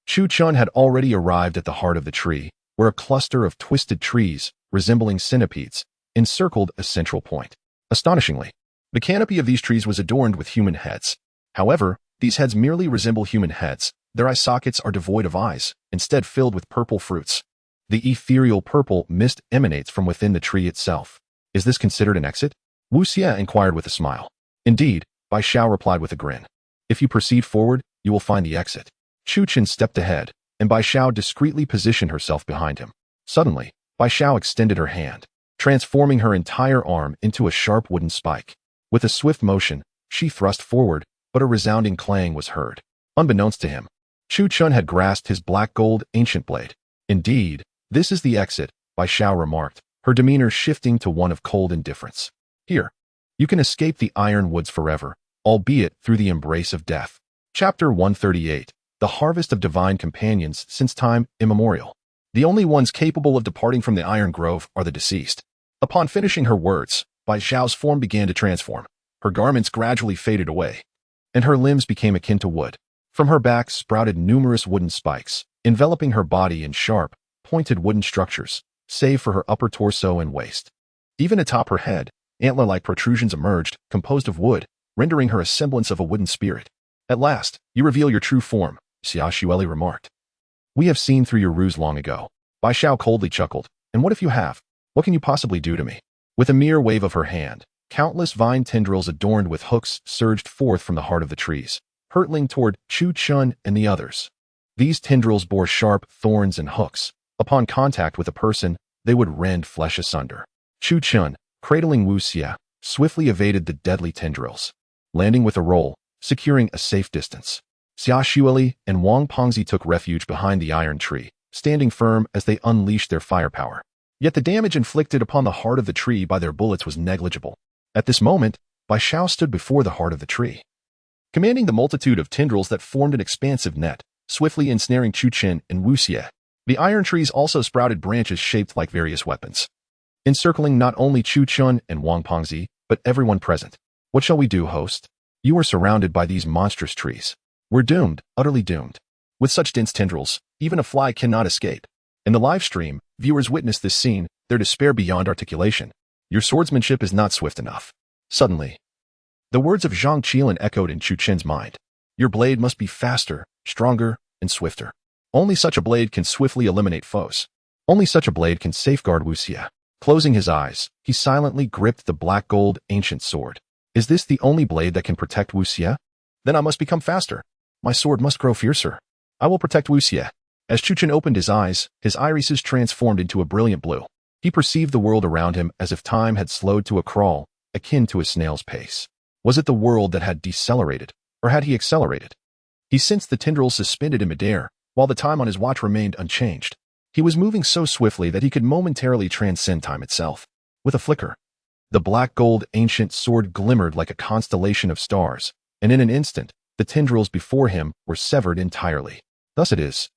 Chu Chen had already arrived at the heart of the tree, where a cluster of twisted trees, resembling centipedes, encircled a central point. Astonishingly, the canopy of these trees was adorned with human heads. However, these heads merely resemble human heads. Their eye sockets are devoid of eyes, instead filled with purple fruits. The ethereal purple mist emanates from within the tree itself. Is this considered an exit? Wu Xie inquired with a smile. Indeed, Bai Xiao replied with a grin. If you proceed forward, you will find the exit. Chu Chen stepped ahead, and Bai Xiao discreetly positioned herself behind him. Suddenly, Bai Xiao extended her hand, transforming her entire arm into a sharp wooden spike. With a swift motion, she thrust forward, but a resounding clang was heard. Unbeknownst to him, Chu Chen had grasped his black gold ancient blade. Indeed, this is the exit, Bai Xiao remarked, her demeanor shifting to one of cold indifference. Here, you can escape the iron woods forever, albeit through the embrace of death. Chapter 138. The Harvest of Divine Companions Since Time Immemorial. The only ones capable of departing from the Iron Grove are the deceased. Upon finishing her words, Bai Xiao's form began to transform. Her garments gradually faded away. and her limbs became akin to wood. From her back sprouted numerous wooden spikes, enveloping her body in sharp, pointed wooden structures, save for her upper torso and waist. Even atop her head, antler-like protrusions emerged, composed of wood, rendering her a semblance of a wooden spirit. At last, you reveal your true form, Xia Xueli remarked. We have seen through your ruse long ago. Bai Xiao coldly chuckled. And what if you have? What can you possibly do to me? With a mere wave of her hand, countless vine tendrils adorned with hooks surged forth from the heart of the trees, hurtling toward Chu Chun and the others. These tendrils bore sharp thorns and hooks. Upon contact with a person, they would rend flesh asunder. Chu Chun, cradling Wu Xie, swiftly evaded the deadly tendrils, landing with a roll, securing a safe distance. Xia Xueli and Wang Pengzi took refuge behind the iron tree, standing firm as they unleashed their firepower. Yet the damage inflicted upon the heart of the tree by their bullets was negligible. At this moment, Bai Xiao stood before the heart of the tree, commanding the multitude of tendrils that formed an expansive net, swiftly ensnaring Chu Chen and Wu Xie. The iron trees also sprouted branches shaped like various weapons, encircling not only Chu Chun and Wang Pengzi, but everyone present. What shall we do, host? You are surrounded by these monstrous trees. We're doomed, utterly doomed. With such dense tendrils, even a fly cannot escape. In the live stream, viewers witness this scene, their despair beyond articulation. Your swordsmanship is not swift enough. Suddenly, the words of Zhang Qiling echoed in Chu Chen's mind. Your blade must be faster, stronger, and swifter. Only such a blade can swiftly eliminate foes. Only such a blade can safeguard Wu Xie. Closing his eyes, he silently gripped the black gold ancient sword. Is this the only blade that can protect Wu Xie? Then I must become faster. My sword must grow fiercer. I will protect Wu Xie. As Chu Chen opened his eyes, his irises transformed into a brilliant blue. He perceived the world around him as if time had slowed to a crawl, akin to a snail's pace. Was it the world that had decelerated, or had he accelerated? He sensed the tendrils suspended in midair, while the time on his watch remained unchanged. He was moving so swiftly that he could momentarily transcend time itself. With a flicker, the black gold ancient sword glimmered like a constellation of stars, and in an instant, the tendrils before him were severed entirely. Thus it is.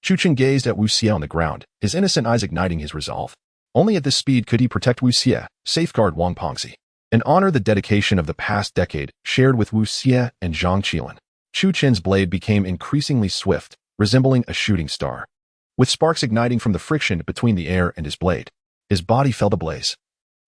Chu Chen gazed at Wu Xie on the ground, his innocent eyes igniting his resolve. Only at this speed could he protect Wu Xie, safeguard Wang Pengzi, and honor the dedication of the past decade shared with Wu Xie and Zhang Qiling. Chu Chen's blade became increasingly swift, resembling a shooting star. With sparks igniting from the friction between the air and his blade, his body felt ablaze.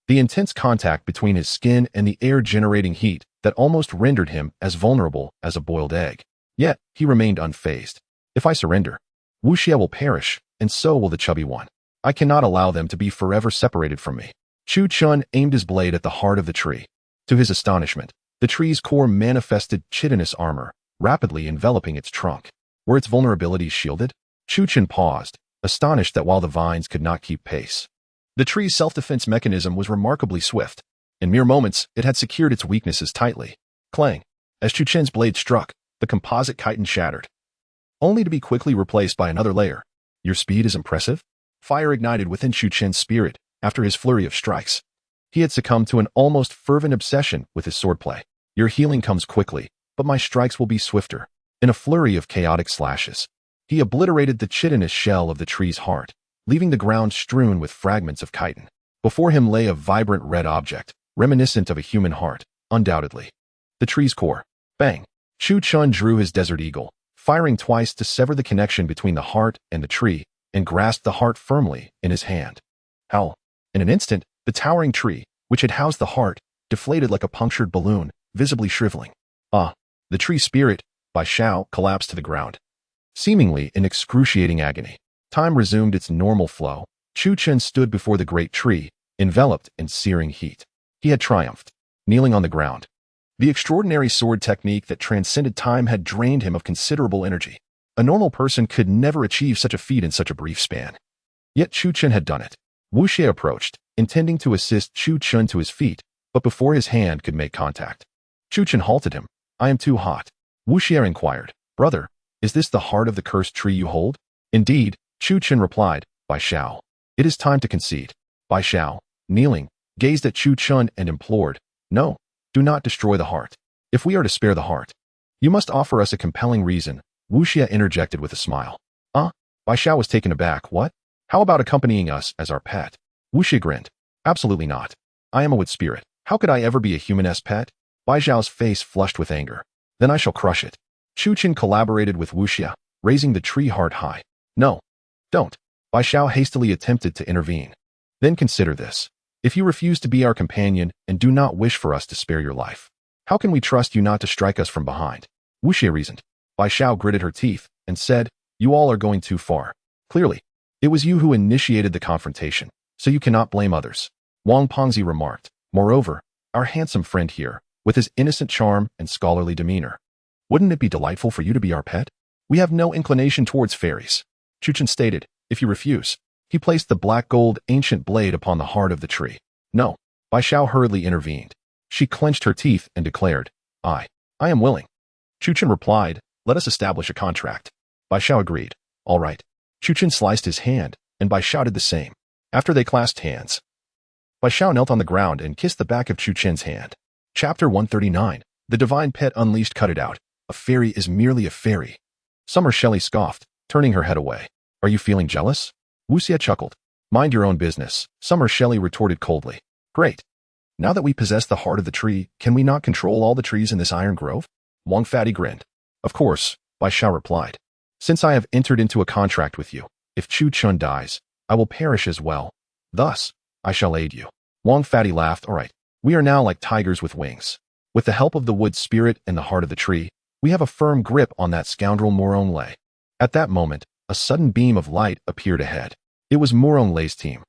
The intense contact between his skin and the air generating heat that almost rendered him as vulnerable as a boiled egg. Yet, he remained unfazed. If I surrender, Wu Xie will perish, and so will the chubby one. I cannot allow them to be forever separated from me. Chu Chun aimed his blade at the heart of the tree. To his astonishment, the tree's core manifested chitinous armor, rapidly enveloping its trunk. Were its vulnerabilities shielded? Chu Chen paused, astonished that while the vines could not keep pace, the tree's self-defense mechanism was remarkably swift. In mere moments, it had secured its weaknesses tightly. Clang! As Chu Chen's blade struck, the composite chitin shattered, only to be quickly replaced by another layer. Your speed is impressive? Fire ignited within Chu Chen's spirit after his flurry of strikes. He had succumbed to an almost fervent obsession with his swordplay. Your healing comes quickly, but my strikes will be swifter. In a flurry of chaotic slashes, he obliterated the chitinous shell of the tree's heart, leaving the ground strewn with fragments of chitin. Before him lay a vibrant red object, reminiscent of a human heart, undoubtedly. The tree's core. Bang! Chu Chun drew his desert eagle, firing twice to sever the connection between the heart and the tree, and grasped the heart firmly in his hand. Howl! In an instant, the towering tree, which had housed the heart, deflated like a punctured balloon, visibly shriveling. The tree spirit, Bai Xiao, collapsed to the ground, seemingly in excruciating agony. Time resumed its normal flow. Chu Chen stood before the great tree, enveloped in searing heat. He had triumphed, kneeling on the ground. The extraordinary sword technique that transcended time had drained him of considerable energy. A normal person could never achieve such a feat in such a brief span. Yet Chu Chen had done it. Wu Xie approached, intending to assist Chu Chen to his feet, but before his hand could make contact, Chu Chen halted him. I am too hot. Wu Xie inquired, Brother, is this the heart of the cursed tree you hold? Indeed, Chu Chen replied, Bai Xiao. It is time to concede. Bai Xiao, kneeling, gazed at Chu Chen and implored, No, do not destroy the heart. If we are to spare the heart, you must offer us a compelling reason. Wu Xie interjected with a smile. Bai Xiao was taken aback. What? How about accompanying us as our pet? Wu Xie grinned. Absolutely not. I am a wood spirit. How could I ever be a human-esque pet? Bai Xiao's face flushed with anger. then I shall crush it. Chu Qin collaborated with Wu Xie, raising the tree heart high. No, don't. Bai Xiao hastily attempted to intervene. Then consider this. If you refuse to be our companion and do not wish for us to spare your life, how can we trust you not to strike us from behind? Wu Xie reasoned. Bai Xiao gritted her teeth and said, you all are going too far. Clearly, it was you who initiated the confrontation, so you cannot blame others. Wang Pengzi remarked. Moreover, our handsome friend here, with his innocent charm and scholarly demeanor. Wouldn't it be delightful for you to be our pet? We have no inclination towards fairies. Chu Qin stated, if you refuse. He placed the black gold ancient blade upon the heart of the tree. No. Bai Xiao hurriedly intervened. She clenched her teeth and declared, I am willing. Chu Qin replied, let us establish a contract. Bai Xiao agreed. All right. Chu Qin sliced his hand, and Bai Xiao did the same. After they clasped hands, Bai Xiao knelt on the ground and kissed the back of Chu Qin's hand. Chapter 139. The Divine Pet Unleashed. Cut it out. A fairy is merely a fairy. Summer Shelley scoffed, turning her head away. Are you feeling jealous? Wu Xie chuckled. Mind your own business, Summer Shelley retorted coldly. Great. Now that we possess the heart of the tree, can we not control all the trees in this iron grove? Wang Fatty grinned. Of course, Bai Xiao replied. Since I have entered into a contract with you, if Chu Chun dies, I will perish as well. Thus, I shall aid you. Wang Fatty laughed. All right, we are now like tigers with wings. With the help of the wood spirit and the heart of the tree, we have a firm grip on that scoundrel Murong Lei. At that moment, a sudden beam of light appeared ahead. It was Murong Lei's team.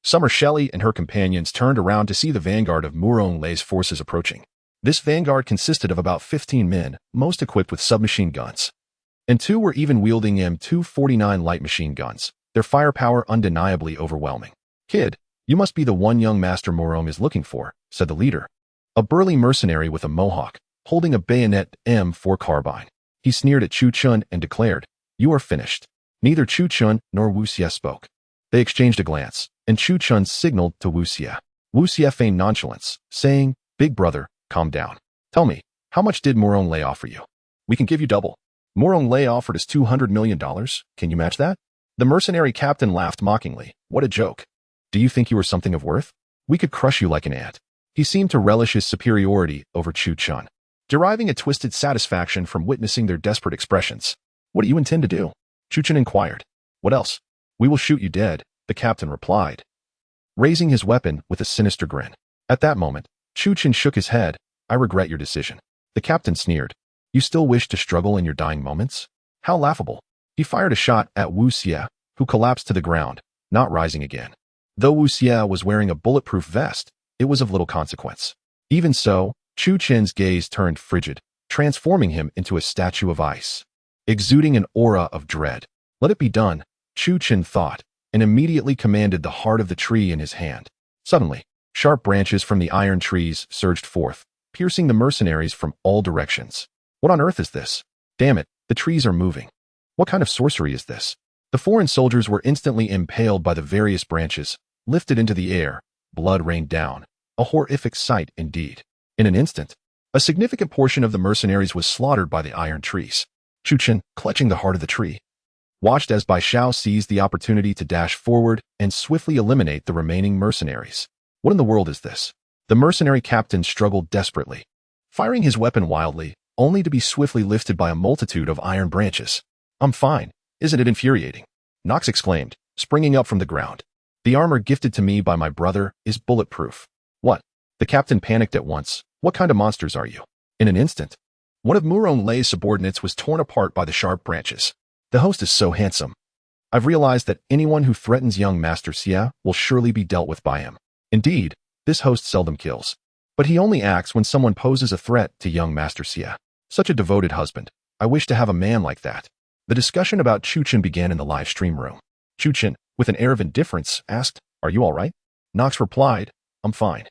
Summer Shelley and her companions turned around to see the vanguard of Murong Lei's forces approaching. This vanguard consisted of about 15 men, most equipped with submachine guns. And 2 were even wielding M249 light machine guns, their firepower undeniably overwhelming. Kid, you must be the one young Master Murong is looking for, said the leader. A burly mercenary with a mohawk, holding a bayonet M4 carbine. He sneered at Chu Chun and declared, you are finished. Neither Chu Chun nor Wu Xie spoke. They exchanged a glance, and Chu Chun signaled to Wu Xie. Wu Xie feigned nonchalance, saying, Big brother, calm down. Tell me, how much did Murong Lei offer you? We can give you double. Murong Lei offered us $200 million. Can you match that? The mercenary captain laughed mockingly. What a joke. Do you think you are something of worth? We could crush you like an ant. He seemed to relish his superiority over Chu Chun, deriving a twisted satisfaction from witnessing their desperate expressions. What do you intend to do? Chu Chun inquired. What else? We will shoot you dead, the captain replied, raising his weapon with a sinister grin. At that moment, Chu Chun shook his head. I regret your decision. The captain sneered. You still wish to struggle in your dying moments? How laughable. He fired a shot at Wu Xie, who collapsed to the ground, not rising again. Though Wu Xie was wearing a bulletproof vest, it was of little consequence. Even so, Chu Chin's gaze turned frigid, transforming him into a statue of ice, exuding an aura of dread. Let it be done, Chu Chin thought, and immediately commanded the heart of the tree in his hand. Suddenly, sharp branches from the iron trees surged forth, piercing the mercenaries from all directions. What on earth is this? Damn it, the trees are moving. What kind of sorcery is this? The foreign soldiers were instantly impaled by the various branches, lifted into the air, blood rained down. A horrific sight indeed. In an instant, a significant portion of the mercenaries was slaughtered by the iron trees. Chu Chin, clutching the heart of the tree, watched as Bai Xiao seized the opportunity to dash forward and swiftly eliminate the remaining mercenaries. What in the world is this? The mercenary captain struggled desperately, firing his weapon wildly, only to be swiftly lifted by a multitude of iron branches. I'm fine. Isn't it infuriating? Knox exclaimed, springing up from the ground. The armor gifted to me by my brother is bulletproof. What? The captain panicked at once. What kind of monsters are you? In an instant, one of Murong Lei's subordinates was torn apart by the sharp branches. The host is so handsome. I've realized that anyone who threatens young Master Xie will surely be dealt with by him. Indeed, this host seldom kills, but he only acts when someone poses a threat to young Master Xie. Such a devoted husband. I wish to have a man like that. The discussion about Chu Chin began in the live stream room. Chu Chin, with an air of indifference, asked, Are you all right? Knox replied, I'm fine.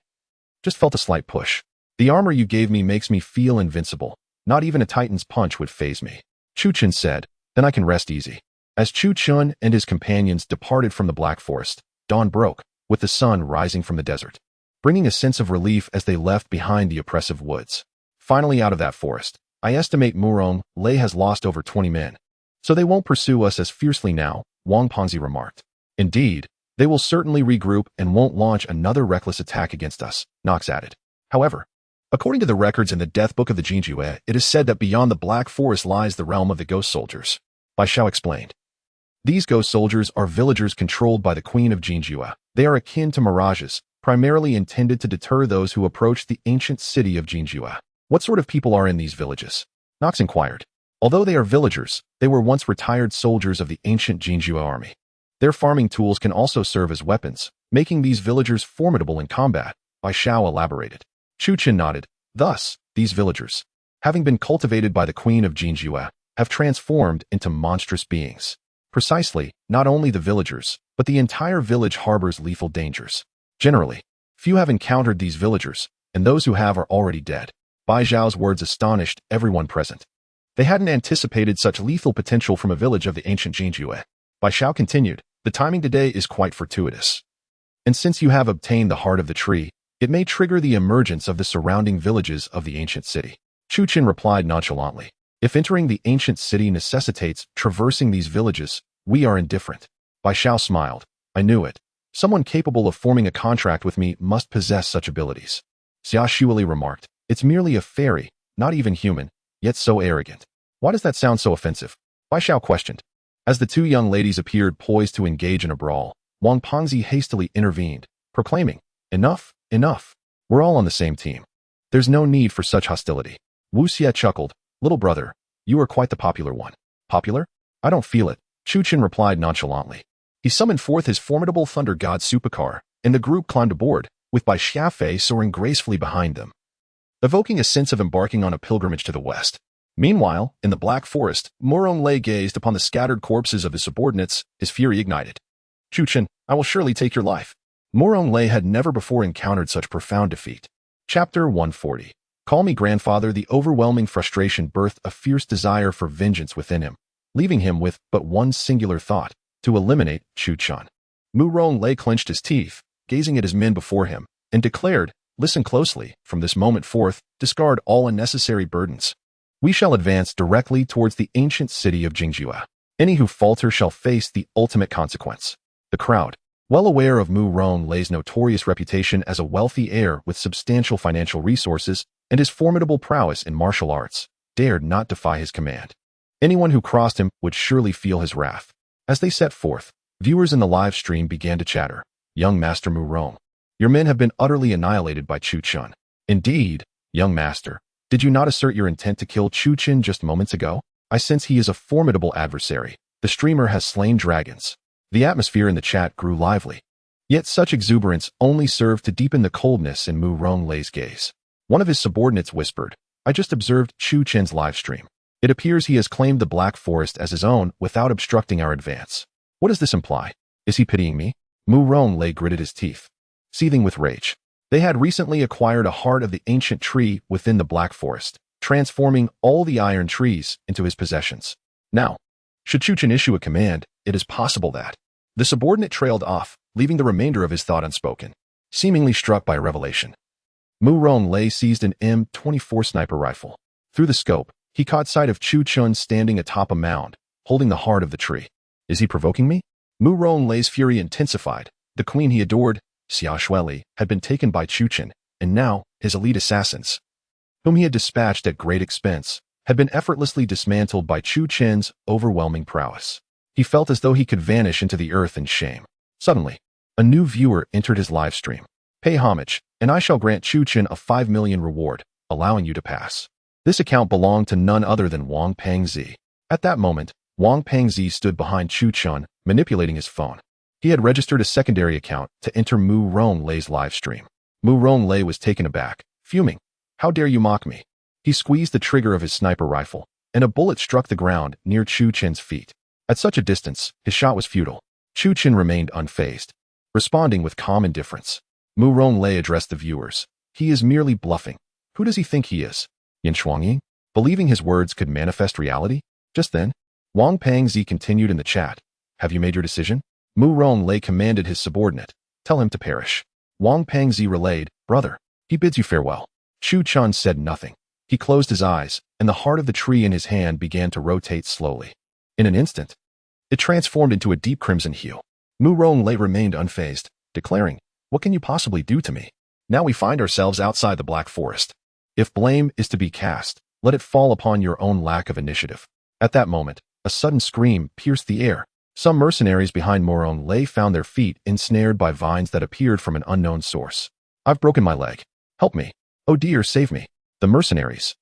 Just felt a slight push. The armor you gave me makes me feel invincible. Not even a titan's punch would faze me. Chu Chin said, Then I can rest easy. As Chu Chun and his companions departed from the Black Forest, dawn broke, with the sun rising from the desert, bringing a sense of relief as they left behind the oppressive woods. Finally out of that forest, I estimate Murong Lei has lost over 20 men. So they won't pursue us as fiercely now, Wang Pengzi remarked. Indeed, they will certainly regroup and won't launch another reckless attack against us, Knox added. However, According to the records in the death book of the Jingjue, it is said that beyond the Black Forest lies the realm of the ghost soldiers. Bai Xiao explained. These ghost soldiers are villagers controlled by the Queen of Jingjue. They are akin to mirages, primarily intended to deter those who approach the ancient city of Jingjue. What sort of people are in these villages? Knox inquired. Although they are villagers, they were once retired soldiers of the ancient Jingjue army. Their farming tools can also serve as weapons, making these villagers formidable in combat, Bai Xiao elaborated. Chu Qin nodded. Thus, these villagers, having been cultivated by the Queen of Jingjue, have transformed into monstrous beings. Precisely, not only the villagers, but the entire village harbors lethal dangers. Generally, few have encountered these villagers, and those who have are already dead. Bai Xiao's words astonished everyone present. They hadn't anticipated such lethal potential from a village of the ancient Jingjue. Bai Xiao continued, the timing today is quite fortuitous. And since you have obtained the heart of the tree, it may trigger the emergence of the surrounding villages of the ancient city. Chu Qin replied nonchalantly. If entering the ancient city necessitates traversing these villages, we are indifferent. Bai Xiao smiled. I knew it. Someone capable of forming a contract with me must possess such abilities. Xia Shuili remarked. It's merely a fairy, not even human, yet so arrogant. Why does that sound so offensive? Bai Xiao questioned. As the two young ladies appeared poised to engage in a brawl, Wang Pengzi hastily intervened, proclaiming, Enough, enough. We're all on the same team. There's no need for such hostility. Wu Xie chuckled. Little brother, you are quite the popular one. Popular? I don't feel it, Chu Qin replied nonchalantly. He summoned forth his formidable thunder god supercar, and the group climbed aboard, with Bai Xiafei soaring gracefully behind them, evoking a sense of embarking on a pilgrimage to the west. Meanwhile, in the Black Forest, Murong Lei gazed upon the scattered corpses of his subordinates, his fury ignited. Chu Qin, I will surely take your life. Murong Lei had never before encountered such profound defeat. Chapter 140. Call me grandfather. The overwhelming frustration birthed a fierce desire for vengeance within him, leaving him with but one singular thought, to eliminate Chu Qin. Murong Lei clenched his teeth, gazing at his men before him, and declared, Listen closely, from this moment forth, discard all unnecessary burdens. We shall advance directly towards the ancient city of Jingjue. Any who falter shall face the ultimate consequence. The crowd, well aware of Murong Lei's notorious reputation as a wealthy heir with substantial financial resources and his formidable prowess in martial arts, dared not defy his command. Anyone who crossed him would surely feel his wrath. As they set forth, viewers in the live stream began to chatter. Young Master Murong, your men have been utterly annihilated by Chu Qin. Indeed, young master, did you not assert your intent to kill Chu Qin just moments ago? I sense he is a formidable adversary. The streamer has slain dragons. The atmosphere in the chat grew lively. Yet such exuberance only served to deepen the coldness in Murong Lei's gaze. One of his subordinates whispered, I just observed Chu Qin's live stream. It appears he has claimed the Black Forest as his own without obstructing our advance. What does this imply? Is he pitying me? Murong Lei gritted his teeth, seething with rage. They had recently acquired a heart of the ancient tree within the Black Forest, transforming all the iron trees into his possessions. Now, should Chu Qin issue a command, it is possible that... The subordinate trailed off, leaving the remainder of his thought unspoken, seemingly struck by a revelation. Murong Lei seized an M24 sniper rifle. Through the scope, he caught sight of Chu Qin standing atop a mound, holding the heart of the tree. Is he provoking me? Murong Lei's fury intensified. The queen he adored, Xia Shuili, had been taken by Chu Qin, and now his elite assassins, whom he had dispatched at great expense, had been effortlessly dismantled by Chu Qin's overwhelming prowess. He felt as though he could vanish into the earth in shame. Suddenly, a new viewer entered his live stream. Pay homage, and I shall grant Chu Qin a 5 million reward, allowing you to pass. This account belonged to none other than Wang Pengzi. At that moment, Wang Pengzi stood behind Chu Qin, manipulating his phone. He had registered a secondary account to enter Murong Lei's live stream. Murong Lei was taken aback, fuming. How dare you mock me? He squeezed the trigger of his sniper rifle, and a bullet struck the ground near Chu Qin's feet. At such a distance, his shot was futile. Chu Qin remained unfazed, responding with calm indifference. Murong Lei addressed the viewers. He is merely bluffing. Who does he think he is? Yan Huang? Believing his words could manifest reality? Just then, Wang Pengzi continued in the chat. Have you made your decision? Murong Lei commanded his subordinate. Tell him to perish. Wang Pengzi relayed, Brother, he bids you farewell. Chu Qin said nothing. He closed his eyes, and the heart of the tree in his hand began to rotate slowly. In an instant, it transformed into a deep crimson hue. Murong Lei remained unfazed, declaring, What can you possibly do to me? Now we find ourselves outside the Black Forest. If blame is to be cast, let it fall upon your own lack of initiative. At that moment, a sudden scream pierced the air. Some mercenaries behind Moron Lay found their feet ensnared by vines that appeared from an unknown source. I've broken my leg. Help me. Oh dear, save me. The mercenaries,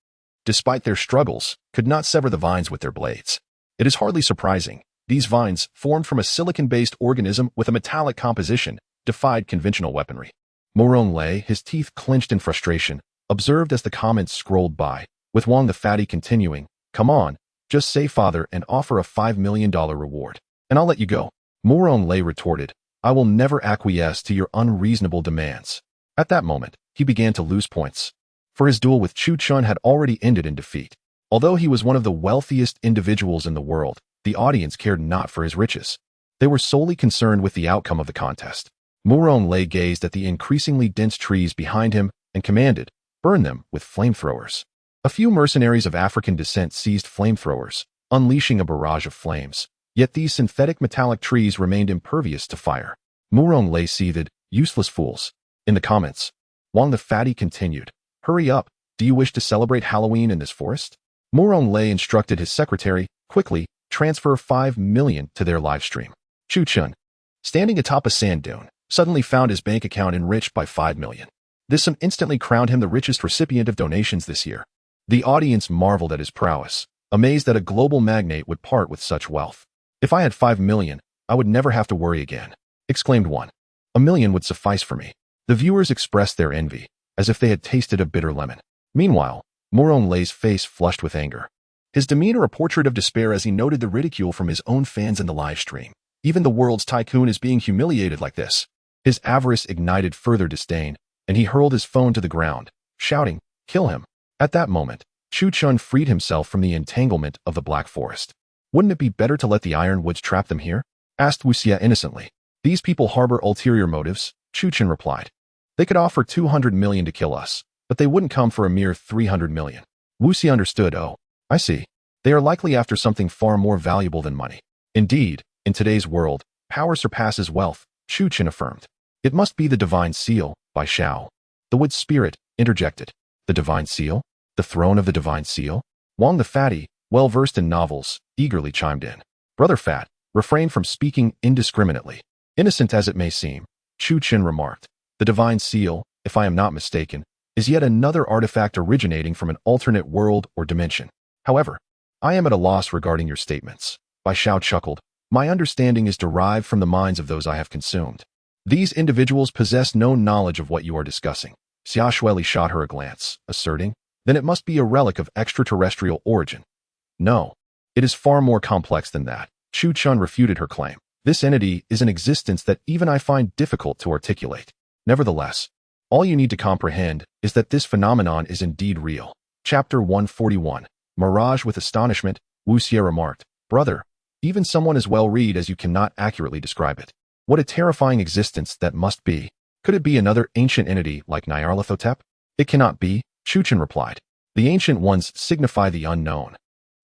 despite their struggles, could not sever the vines with their blades. It is hardly surprising. These vines, formed from a silicon-based organism with a metallic composition, defied conventional weaponry. Moron Lay, his teeth clenched in frustration, observed as the comments scrolled by, with Wang the Fatty continuing, "Come on, just say father and offer a $5 million reward, and I'll let you go." Moron Lay retorted, "I will never acquiesce to your unreasonable demands." At that moment, he began to lose points. For his duel with Chu Chun had already ended in defeat. Although he was one of the wealthiest individuals in the world, the audience cared not for his riches. They were solely concerned with the outcome of the contest. Moron Lay gazed at the increasingly dense trees behind him and commanded, "Burn them with flamethrowers." A few mercenaries of African descent seized flamethrowers, unleashing a barrage of flames. Yet these synthetic metallic trees remained impervious to fire. Moron Lay seethed, "Useless fools." In the comments, Wang the Fatty continued, "Hurry up, do you wish to celebrate Halloween in this forest?" Moron Lay instructed his secretary, "Quickly, transfer 5 million to their livestream." Chu Chun, standing atop a sand dune, suddenly found his bank account enriched by 5 million. This sum instantly crowned him the richest recipient of donations this year. The audience marveled at his prowess, amazed that a global magnate would part with such wealth. "If I had 5 million, I would never have to worry again," exclaimed one. "A million would suffice for me." The viewers expressed their envy, as if they had tasted a bitter lemon. Meanwhile, Moron Lay's face flushed with anger. His demeanor a portrait of despair as he noted the ridicule from his own fans in the live stream. Even the world's tycoon is being humiliated like this. His avarice ignited further disdain, and he hurled his phone to the ground, shouting, "Kill him." At that moment, Chu Chun freed himself from the entanglement of the Black Forest. "Wouldn't it be better to let the ironwoods trap them here?" asked Wu Xie innocently. "These people harbor ulterior motives," Chu Chun replied. "They could offer 200 million to kill us, but they wouldn't come for a mere 300 million. Wu Xie understood. "Oh, I see. They are likely after something far more valuable than money." "Indeed, in today's world, power surpasses wealth," Chu Chun affirmed. "It must be the divine seal," Bai Shao, the wood spirit, interjected. "The divine seal? The throne of the divine seal?" Wang the Fatty, well versed in novels, eagerly chimed in. "Brother Fat, refrain from speaking indiscriminately." "Innocent as it may seem," Chu Chun remarked, "the divine seal, if I am not mistaken, is yet another artifact originating from an alternate world or dimension. However, I am at a loss regarding your statements." Bai Shao chuckled. "My understanding is derived from the minds of those I have consumed. These individuals possess no knowledge of what you are discussing." Xia Shueli shot her a glance, asserting, "Then it must be a relic of extraterrestrial origin." "No, it is far more complex than that." Chu Chun refuted her claim. "This entity is an existence that even I find difficult to articulate. Nevertheless, all you need to comprehend is that this phenomenon is indeed real." Chapter 141. Mirage. With astonishment, Wu Xie remarked, "Brother, even someone as well-read as you cannot accurately describe it. What a terrifying existence that must be. Could it be another ancient entity like Nyarlathotep?" "It cannot be," Chu Chun replied. "The ancient ones signify the unknown.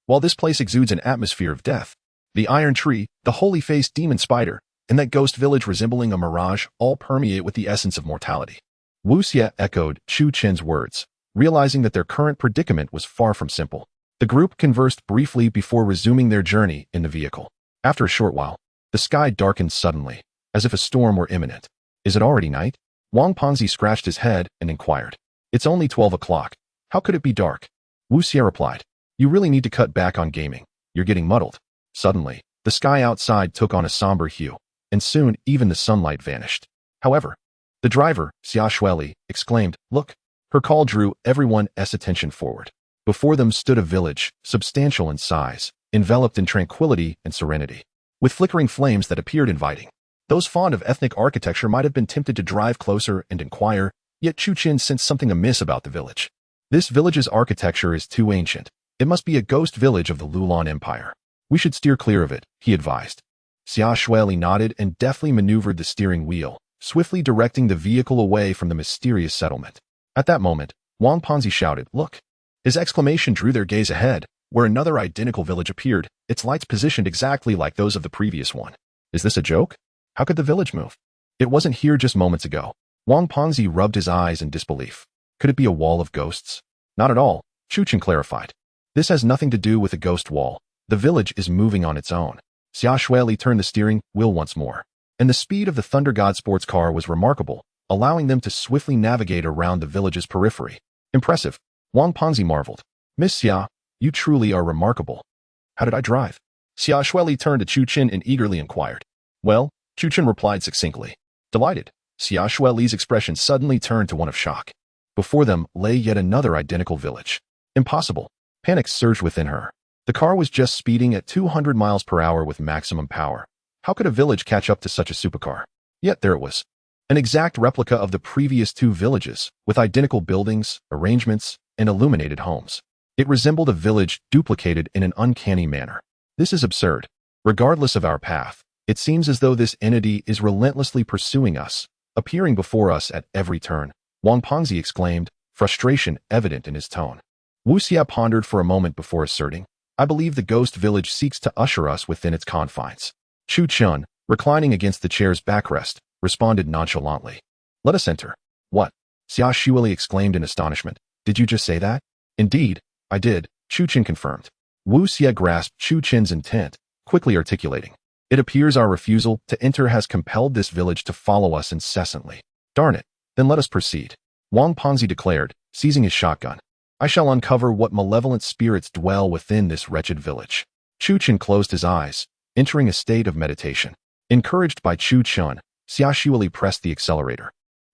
While this place exudes an atmosphere of death, the iron tree, the holy-faced demon spider, and that ghost village resembling a mirage all permeate with the essence of mortality." Wu Xie echoed Chu Chun's words, realizing that their current predicament was far from simple. The group conversed briefly before resuming their journey in the vehicle. After a short while, the sky darkened suddenly, as if a storm were imminent. "Is it already night?" Wang Ponzi scratched his head and inquired. "It's only 12 o'clock. How could it be dark?" Wu Xie replied. "You really need to cut back on gaming. You're getting muddled." Suddenly, the sky outside took on a somber hue, and soon even the sunlight vanished. However, the driver, Xia Shueli, exclaimed, "Look!" Her call drew everyone's attention forward. Before them stood a village, substantial in size, enveloped in tranquility and serenity, with flickering flames that appeared inviting. Those fond of ethnic architecture might have been tempted to drive closer and inquire, yet Chu Chun sensed something amiss about the village. This village's architecture is too ancient. It must be a ghost village of the Lulan Empire. We should steer clear of it, he advised. Xia Shueli nodded and deftly maneuvered the steering wheel, swiftly directing the vehicle away from the mysterious settlement. At that moment, Wang Ponzi shouted, "Look!" His exclamation drew their gaze ahead, where another identical village appeared, its lights positioned exactly like those of the previous one. "Is this a joke? How could the village move? It wasn't here just moments ago." Wang Ponzi rubbed his eyes in disbelief. Could it be a wall of ghosts? Not at all, Chu Chen clarified. This has nothing to do with a ghost wall. The village is moving on its own. Xia Shuili turned the steering wheel once more, and the speed of the Thunder God sports car was remarkable, allowing them to swiftly navigate around the village's periphery. Impressive, Wang Pengzi marveled. Miss Xia, you truly are remarkable. How did I drive? Xia Shuili turned to Chu Chen and eagerly inquired. Well, Chu Chen replied succinctly. Delighted. Xia Shuili's expression suddenly turned to one of shock. Before them lay yet another identical village. Impossible. Panic surged within her. The car was just speeding at 200 miles per hour with maximum power. How could a village catch up to such a supercar? Yet there it was. An exact replica of the previous two villages, with identical buildings, arrangements, and illuminated homes. It resembled a village duplicated in an uncanny manner. This is absurd. Regardless of our path, it seems as though this entity is relentlessly pursuing us, appearing before us at every turn, Wang Pengzi exclaimed, frustration evident in his tone. Wu Xie pondered for a moment before asserting, I believe the ghost village seeks to usher us within its confines. Chu Chen, reclining against the chair's backrest, responded nonchalantly. Let us enter. What? Xia Shuili exclaimed in astonishment. Did you just say that? Indeed, I did, Chu Chen confirmed. Wu Xie grasped Chu Chen's intent, quickly articulating. It appears our refusal to enter has compelled this village to follow us incessantly. Darn it, then let us proceed. Wang Pengzi declared, seizing his shotgun. I shall uncover what malevolent spirits dwell within this wretched village. Chu Chen closed his eyes, entering a state of meditation. Encouraged by Chu Chen, Xia Shuili pressed the accelerator,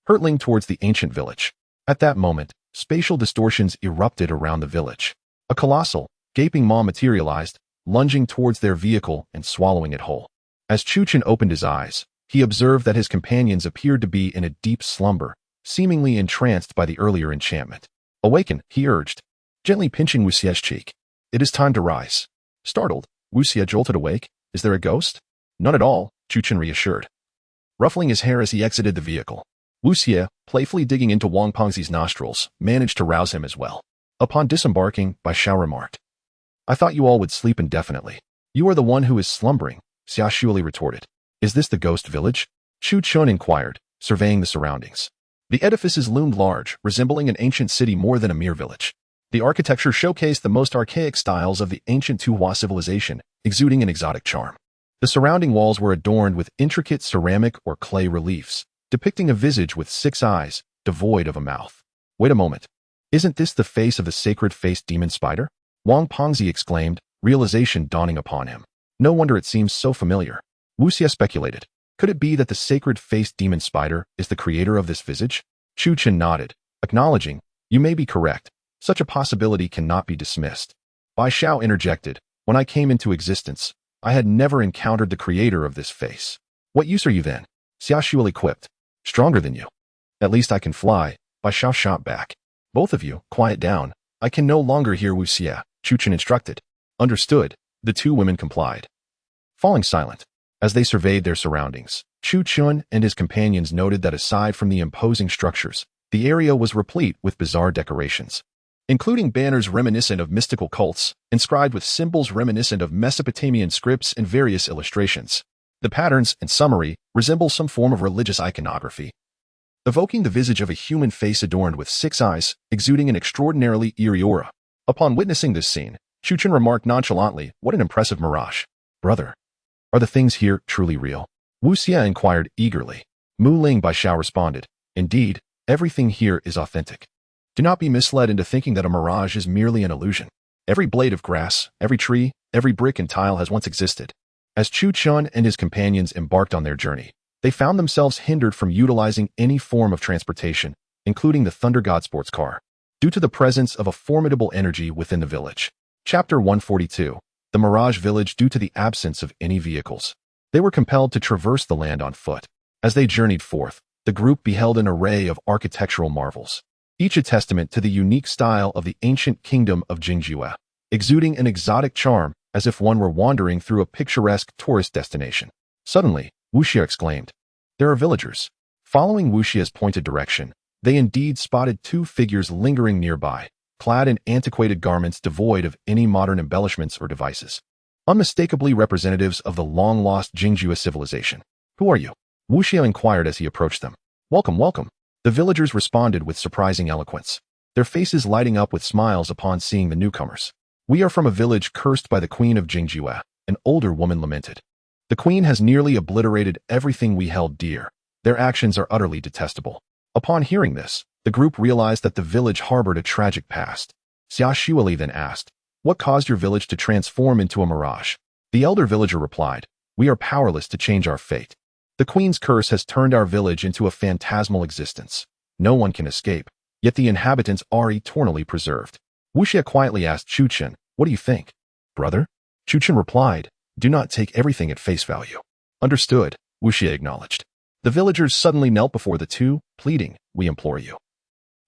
hurtling towards the ancient village. At that moment, spatial distortions erupted around the village. A colossal, gaping maw materialized, lunging towards their vehicle and swallowing it whole. As Chu Chen opened his eyes, he observed that his companions appeared to be in a deep slumber, seemingly entranced by the earlier enchantment. Awaken, he urged, gently pinching Wu Xie's cheek. It is time to rise. Startled, Wu Xie jolted awake. Is there a ghost? None at all, Chu Chen reassured, ruffling his hair as he exited the vehicle. Wu Xie, playfully digging into Wang Pengzi's nostrils, managed to rouse him as well. Upon disembarking, Bai Xiao remarked, I thought you all would sleep indefinitely. You are the one who is slumbering, Xia Shuili retorted. Is this the ghost village? Chu Chen inquired, surveying the surroundings. The edifices loomed large, resembling an ancient city more than a mere village. The architecture showcased the most archaic styles of the ancient Tuhua civilization, exuding an exotic charm. The surrounding walls were adorned with intricate ceramic or clay reliefs, depicting a visage with 6 eyes, devoid of a mouth. Wait a moment. Isn't this the face of the sacred-faced demon spider? Wang Pengzi exclaimed, realization dawning upon him. No wonder it seems so familiar. Wu Xie speculated. Could it be that the sacred-faced demon spider is the creator of this visage? Chu Chen nodded, acknowledging, you may be correct. Such a possibility cannot be dismissed. Bai Xiao interjected, when I came into existence, I had never encountered the creator of this face. What use are you then? Xia Shuili quipped. Stronger than you. At least I can fly, Bai Xiao shot back. Both of you, quiet down. I can no longer hear Wu Xie, Chu Chen instructed. Understood, the two women complied. Falling silent, as they surveyed their surroundings, Chu Chen and his companions noted that aside from the imposing structures, the area was replete with bizarre decorations, including banners reminiscent of mystical cults, inscribed with symbols reminiscent of Mesopotamian scripts and various illustrations. The patterns, in summary, resemble some form of religious iconography, evoking the visage of a human face adorned with 6 eyes, exuding an extraordinarily eerie aura. Upon witnessing this scene, Chu Chen remarked nonchalantly, what an impressive mirage. Brother, are the things here truly real? Wu Xie inquired eagerly. Mu Ling Bai Xiao responded, indeed, everything here is authentic. Do not be misled into thinking that a mirage is merely an illusion. Every blade of grass, every tree, every brick and tile has once existed. As Chu Chen and his companions embarked on their journey, they found themselves hindered from utilizing any form of transportation, including the Thunder God sports car, due to the presence of a formidable energy within the village. Chapter 142, The Mirage Village. Due to the absence of any vehicles, they were compelled to traverse the land on foot. As they journeyed forth, the group beheld an array of architectural marvels, each a testament to the unique style of the ancient kingdom of Jingjue, exuding an exotic charm as if one were wandering through a picturesque tourist destination. Suddenly, Wu Xie exclaimed, there are villagers. Following Wu Xie's pointed direction, they indeed spotted 2 figures lingering nearby, clad in antiquated garments devoid of any modern embellishments or devices, unmistakably representatives of the long-lost Jingjue civilization. Who are you? Wu Xie inquired as he approached them. Welcome, welcome. The villagers responded with surprising eloquence. their faces lighting up with smiles upon seeing the newcomers. "We are from a village cursed by the queen of Jingjue," an older woman lamented. "The queen has nearly obliterated everything we held dear. Their actions are utterly detestable." Upon hearing this, the group realized that the village harbored a tragic past. Xia Shuili then asked, "What caused your village to transform into a mirage?" The elder villager replied, "We are powerless to change our fate. The queen's curse has turned our village into a phantasmal existence. No one can escape, yet the inhabitants are eternally preserved." Wu Xie quietly asked Chu Chen, "What do you think, brother?" Chu Chen replied, "Do not take everything at face value." "Understood," Wu Xie acknowledged. The villagers suddenly knelt before the two, pleading, "We implore you,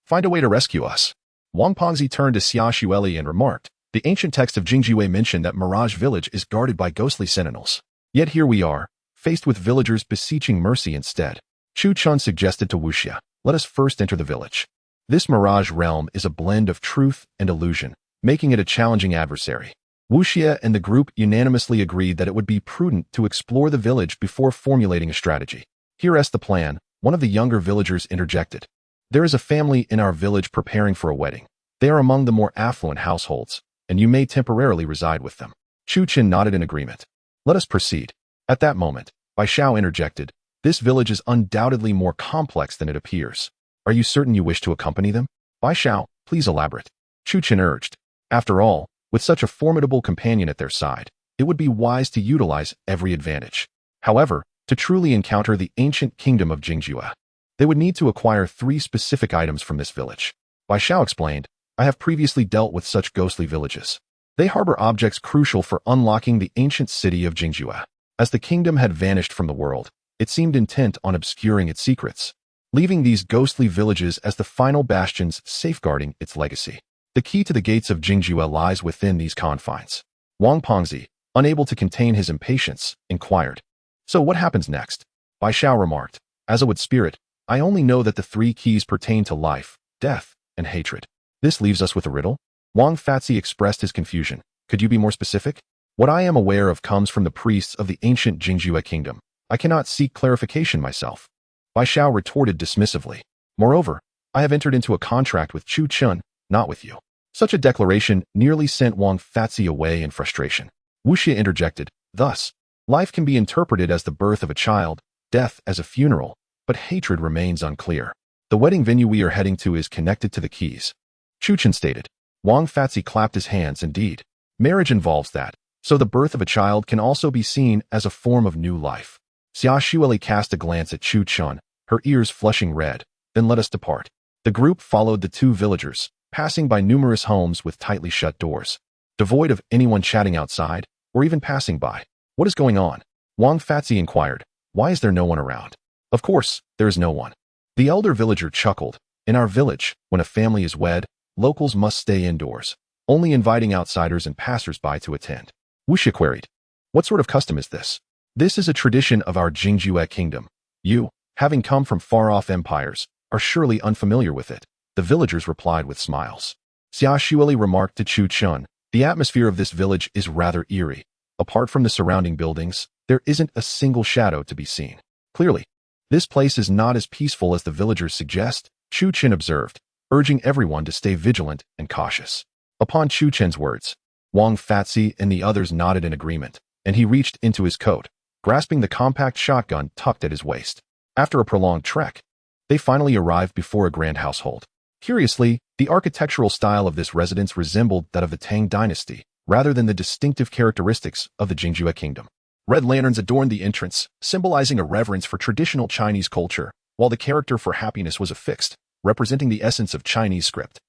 find a way to rescue us." Wang Pongzi turned to Xia Shuili and remarked, "The ancient text of Jingjue mentioned that Mirage Village is guarded by ghostly sentinels. Yet here we are, faced with villagers beseeching mercy instead." Chu Chun suggested to Wu Xie, "Let us first enter the village. This Mirage realm is a blend of truth and illusion, making it a challenging adversary." Wu Xie and the group unanimously agreed that it would be prudent to explore the village before formulating a strategy. "Here's the plan," one of the younger villagers interjected. "There is a family in our village preparing for a wedding. They are among the more affluent households, and you may temporarily reside with them." Chu Chen nodded in agreement. "Let us proceed." At that moment, Bai Xiao interjected, "This village is undoubtedly more complex than it appears. Are you certain you wish to accompany them?" "Bai Xiao, please elaborate," Chu Chen urged. After all, with such a formidable companion at their side, it would be wise to utilize every advantage. However, to truly encounter the ancient kingdom of Jingjue, they would need to acquire 3 specific items from this village. Bai Xiao explained, "I have previously dealt with such ghostly villages. They harbor objects crucial for unlocking the ancient city of Jingjue. As the kingdom had vanished from the world, it seemed intent on obscuring its secrets, leaving these ghostly villages as the final bastions safeguarding its legacy. The key to the gates of Jingjue lies within these confines." Wang Pongzi, unable to contain his impatience, inquired, "So what happens next?" Bai Xiao remarked, "As a wood spirit, I only know that the 3 keys pertain to life, death, and hatred. This leaves us with a riddle?" Wang Fatsi expressed his confusion. "Could you be more specific?" "What I am aware of comes from the priests of the ancient Jingjue kingdom. I cannot seek clarification myself," Bai Xiao retorted dismissively. "Moreover, I have entered into a contract with Chu Chun, not with you." Such a declaration nearly sent Wang Fatsi away in frustration. Wu Xie interjected, "Thus, life can be interpreted as the birth of a child, death as a funeral, but hatred remains unclear. The wedding venue we are heading to is connected to the keys," Chu Chen stated. Wang Fatsi clapped his hands. "Indeed, marriage involves that, so the birth of a child can also be seen as a form of new life." Xia Shuili cast a glance at Chu Chun, her ears flushing red. "Then let us depart." The group followed the 2 villagers, passing by numerous homes with tightly shut doors, devoid of anyone chatting outside or even passing by. "What is going on?" Wang Fatsi inquired. "Why is there no one around?" "Of course, there is no one." The elder villager chuckled. "In our village, when a family is wed, locals must stay indoors, only inviting outsiders and passers-by to attend." Wu Xie queried, "What sort of custom is this?" "This is a tradition of our Jingjue kingdom. You, having come from far-off empires, are surely unfamiliar with it," the villagers replied with smiles. Xia Shuili remarked to Chu Chun, "The atmosphere of this village is rather eerie. Apart from the surrounding buildings, there isn't a single shadow to be seen. Clearly, this place is not as peaceful as the villagers suggest," Chu Chen observed, urging everyone to stay vigilant and cautious. Upon Chu Chen's words, Wang Fatsi and the others nodded in agreement, and he reached into his coat, grasping the compact shotgun tucked at his waist. After a prolonged trek, they finally arrived before a grand household. Curiously, the architectural style of this residence resembled that of the Tang dynasty, rather than the distinctive characteristics of the Jingjue kingdom. Red lanterns adorned the entrance, symbolizing a reverence for traditional Chinese culture, while the character for happiness was affixed, representing the essence of Chinese script.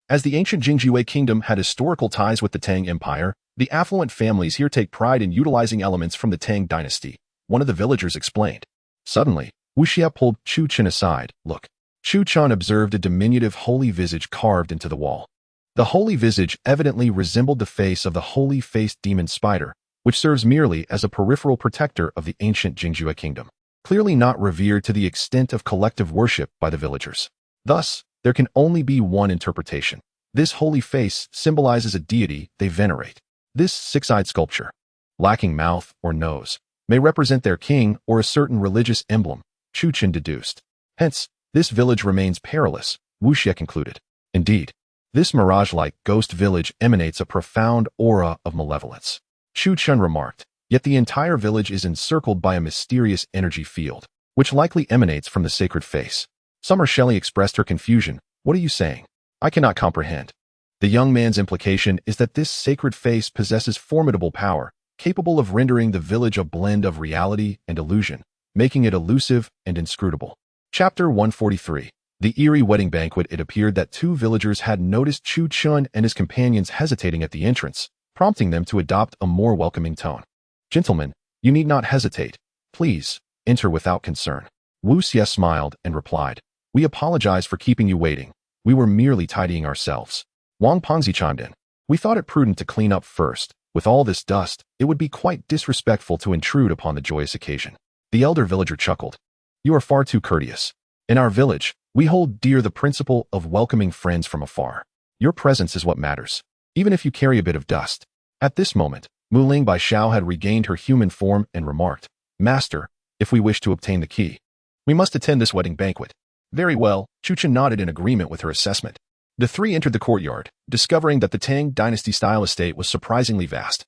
As the ancient Jingjue kingdom had historical ties with the Tang Empire, the affluent families here take pride in utilizing elements from the Tang dynasty, one of the villagers explained. Suddenly, Wu Xie pulled Chu Chen aside. "Look." Chu Chen observed a diminutive holy visage carved into the wall. The holy visage evidently resembled the face of the holy-faced demon spider, which serves merely as a peripheral protector of the ancient Jingjue kingdom, clearly not revered to the extent of collective worship by the villagers. Thus, there can only be one interpretation. This holy face symbolizes a deity they venerate. This 6-eyed sculpture, lacking mouth or nose, may represent their king or a certain religious emblem, Chu Chen deduced. Hence, this village remains perilous, Wu Xie concluded. Indeed, this mirage-like ghost village emanates a profound aura of malevolence, Chu Chun remarked, yet the entire village is encircled by a mysterious energy field, which likely emanates from the sacred face. Summer Shelley expressed her confusion. What are you saying? I cannot comprehend. The young man's implication is that this sacred face possesses formidable power, capable of rendering the village a blend of reality and illusion, making it elusive and inscrutable. Chapter 143. The eerie wedding banquet. It appeared that two villagers had noticed Chu Chun and his companions hesitating at the entrance, prompting them to adopt a more welcoming tone. Gentlemen, you need not hesitate. Please, enter without concern. Wu Xie smiled and replied, we apologize for keeping you waiting. We were merely tidying ourselves. Wang Pengzi chimed in. We thought it prudent to clean up first. With all this dust, it would be quite disrespectful to intrude upon the joyous occasion. The elder villager chuckled. You are far too courteous. In our village, we hold dear the principle of welcoming friends from afar. Your presence is what matters, even if you carry a bit of dust. At this moment, Mu Ling Bai Xiao had regained her human form and remarked, Master, if we wish to obtain the key, we must attend this wedding banquet. Very well, Chu Chun nodded in agreement with her assessment. The three entered the courtyard, discovering that the Tang Dynasty-style estate was surprisingly vast,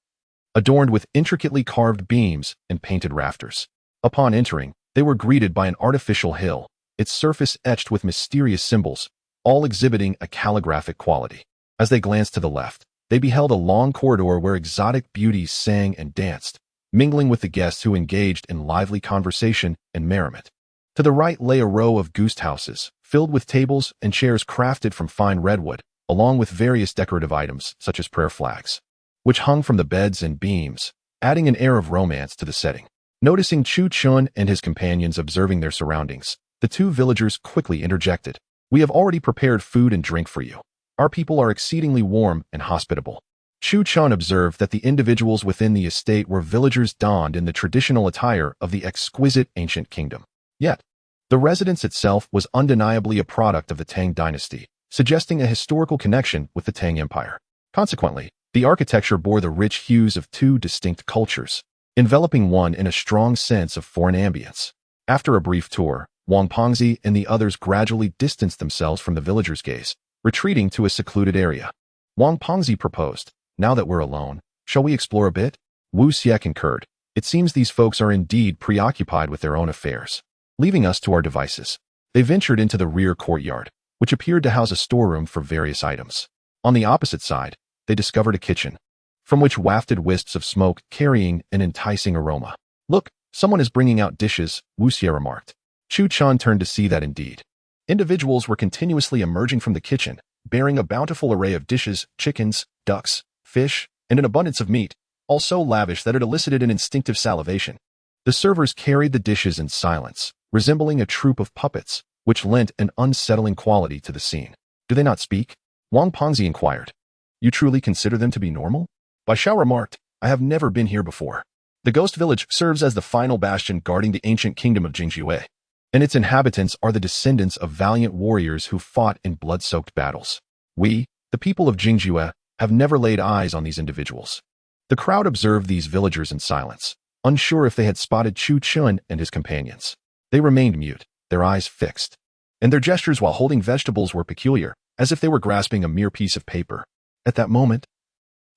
adorned with intricately carved beams and painted rafters. Upon entering, they were greeted by an artificial hill, its surface etched with mysterious symbols, all exhibiting a calligraphic quality. As they glanced to the left, they beheld a long corridor where exotic beauties sang and danced, mingling with the guests who engaged in lively conversation and merriment. To the right lay a row of goose houses, filled with tables and chairs crafted from fine redwood, along with various decorative items such as prayer flags, which hung from the beds and beams, adding an air of romance to the setting. Noticing Chu Chun and his companions observing their surroundings, the two villagers quickly interjected. We have already prepared food and drink for you. Our people are exceedingly warm and hospitable. Chu Chun observed that the individuals within the estate were villagers donned in the traditional attire of the exquisite ancient kingdom. Yet, the residence itself was undeniably a product of the Tang dynasty, suggesting a historical connection with the Tang Empire. Consequently, the architecture bore the rich hues of two distinct cultures, enveloping one in a strong sense of foreign ambience. After a brief tour, Wang Pengzi and the others gradually distanced themselves from the villagers' gaze, retreating to a secluded area. Wang Pengzi proposed, now that we're alone, shall we explore a bit? Wu Xie concurred. It seems these folks are indeed preoccupied with their own affairs. Leaving us to our devices, they ventured into the rear courtyard, which appeared to house a storeroom for various items. On the opposite side, they discovered a kitchen, from which wafted wisps of smoke carrying an enticing aroma. Look, someone is bringing out dishes, Wu Xie remarked. Chu Chun turned to see that indeed. Individuals were continuously emerging from the kitchen, bearing a bountiful array of dishes, chickens, ducks, fish, and an abundance of meat, all so lavish that it elicited an instinctive salivation. The servers carried the dishes in silence, resembling a troupe of puppets, which lent an unsettling quality to the scene. Do they not speak? Wang Pengzi inquired. You truly consider them to be normal? Bai Xiao remarked, I have never been here before. The ghost village serves as the final bastion guarding the ancient kingdom of Jingjiwei, and its inhabitants are the descendants of valiant warriors who fought in blood-soaked battles. We, the people of Jingjiwei, have never laid eyes on these individuals. The crowd observed these villagers in silence, unsure if they had spotted Chu Chun and his companions. They remained mute, their eyes fixed, and their gestures while holding vegetables were peculiar, as if they were grasping a mere piece of paper. At that moment,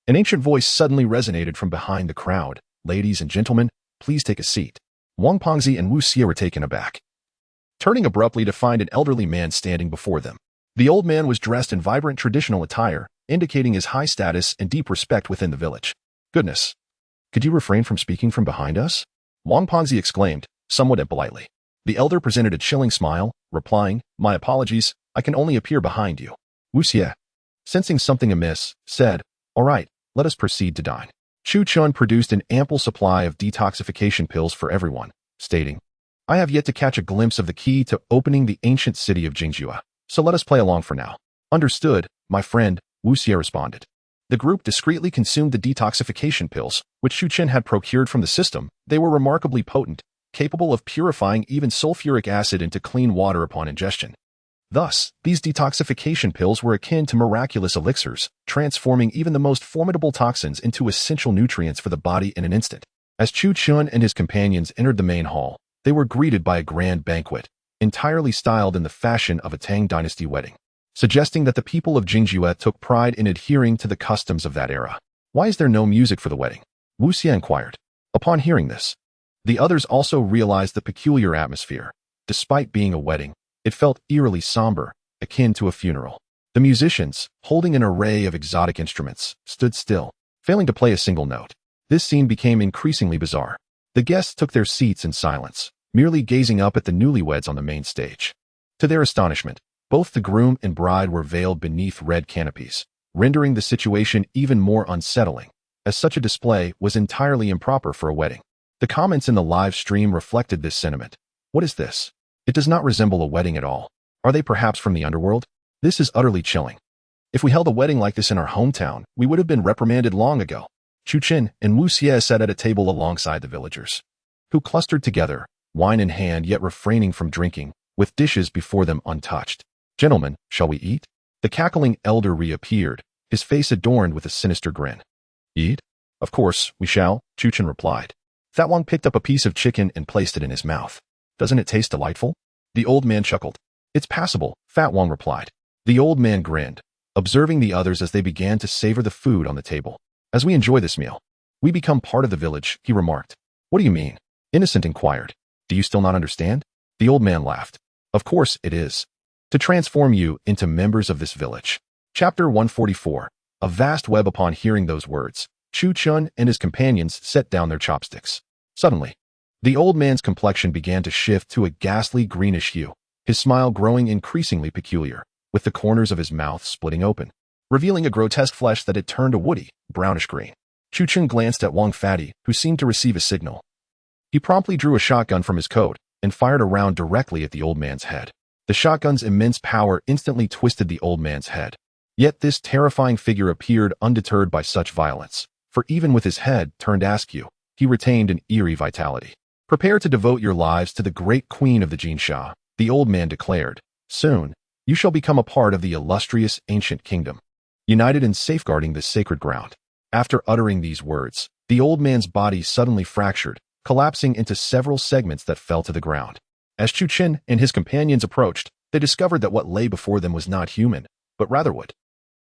an ancient voice suddenly resonated from behind the crowd. Ladies and gentlemen, please take a seat. Wang Pengzi and Wu Xie were taken aback, turning abruptly to find an elderly man standing before them. The old man was dressed in vibrant traditional attire, indicating his high status and deep respect within the village. Goodness! Could you refrain from speaking from behind us? Wang Pengzi exclaimed, somewhat impolitely. The elder presented a chilling smile, replying, My apologies, I can only appear behind you. Wu Xie, sensing something amiss, said, All right, let us proceed to dine. Chu Chun produced an ample supply of detoxification pills for everyone, stating, I have yet to catch a glimpse of the key to opening the ancient city of Jingjiwei, so let us play along for now. Understood, my friend, Wu Xie responded. The group discreetly consumed the detoxification pills, which Chu Chun had procured from the system. They were remarkably potent, capable of purifying even sulfuric acid into clean water upon ingestion. Thus, these detoxification pills were akin to miraculous elixirs, transforming even the most formidable toxins into essential nutrients for the body in an instant. As Chu Chun and his companions entered the main hall, they were greeted by a grand banquet, entirely styled in the fashion of a Tang dynasty wedding. suggesting that the people of Jingzhou took pride in adhering to the customs of that era. Why is there no music for the wedding? Wu Xie inquired. Upon hearing this, the others also realized the peculiar atmosphere. Despite being a wedding, it felt eerily somber, akin to a funeral. The musicians, holding an array of exotic instruments, stood still, failing to play a single note. This scene became increasingly bizarre. The guests took their seats in silence, merely gazing up at the newlyweds on the main stage. To their astonishment, both the groom and bride were veiled beneath red canopies, rendering the situation even more unsettling, as such a display was entirely improper for a wedding. The comments in the live stream reflected this sentiment. What is this? It does not resemble a wedding at all. Are they perhaps from the underworld? This is utterly chilling. If we held a wedding like this in our hometown, we would have been reprimanded long ago. Chu Qin and Wu Xie sat at a table alongside the villagers, who clustered together, wine in hand yet refraining from drinking, with dishes before them untouched. Gentlemen, shall we eat? The cackling elder reappeared, his face adorned with a sinister grin. Eat? Of course, we shall, Chu Qin replied. Fat Wang picked up a piece of chicken and placed it in his mouth. Doesn't it taste delightful? The old man chuckled. It's passable, Fat Wang replied. The old man grinned, observing the others as they began to savor the food on the table. As we enjoy this meal, we become part of the village, he remarked. What do you mean? Innocent inquired. Do you still not understand? The old man laughed. Of course it is. To transform you into members of this village. Chapter 144. A vast web. Upon hearing those words, Chu Qin and his companions set down their chopsticks. Suddenly, the old man's complexion began to shift to a ghastly greenish hue, his smile growing increasingly peculiar, with the corners of his mouth splitting open, revealing a grotesque flesh that had turned a woody, brownish green. Chu Qin glanced at Wang Fatty, who seemed to receive a signal. He promptly drew a shotgun from his coat and fired a round directly at the old man's head. The shotgun's immense power instantly twisted the old man's head. Yet this terrifying figure appeared undeterred by such violence, for even with his head turned askew, he retained an eerie vitality. Prepare to devote your lives to the great queen of the Jinsha, the old man declared. Soon, you shall become a part of the illustrious ancient kingdom, united in safeguarding this sacred ground. After uttering these words, the old man's body suddenly fractured, collapsing into several segments that fell to the ground. As Chu Qin and his companions approached, they discovered that what lay before them was not human, but rather wood.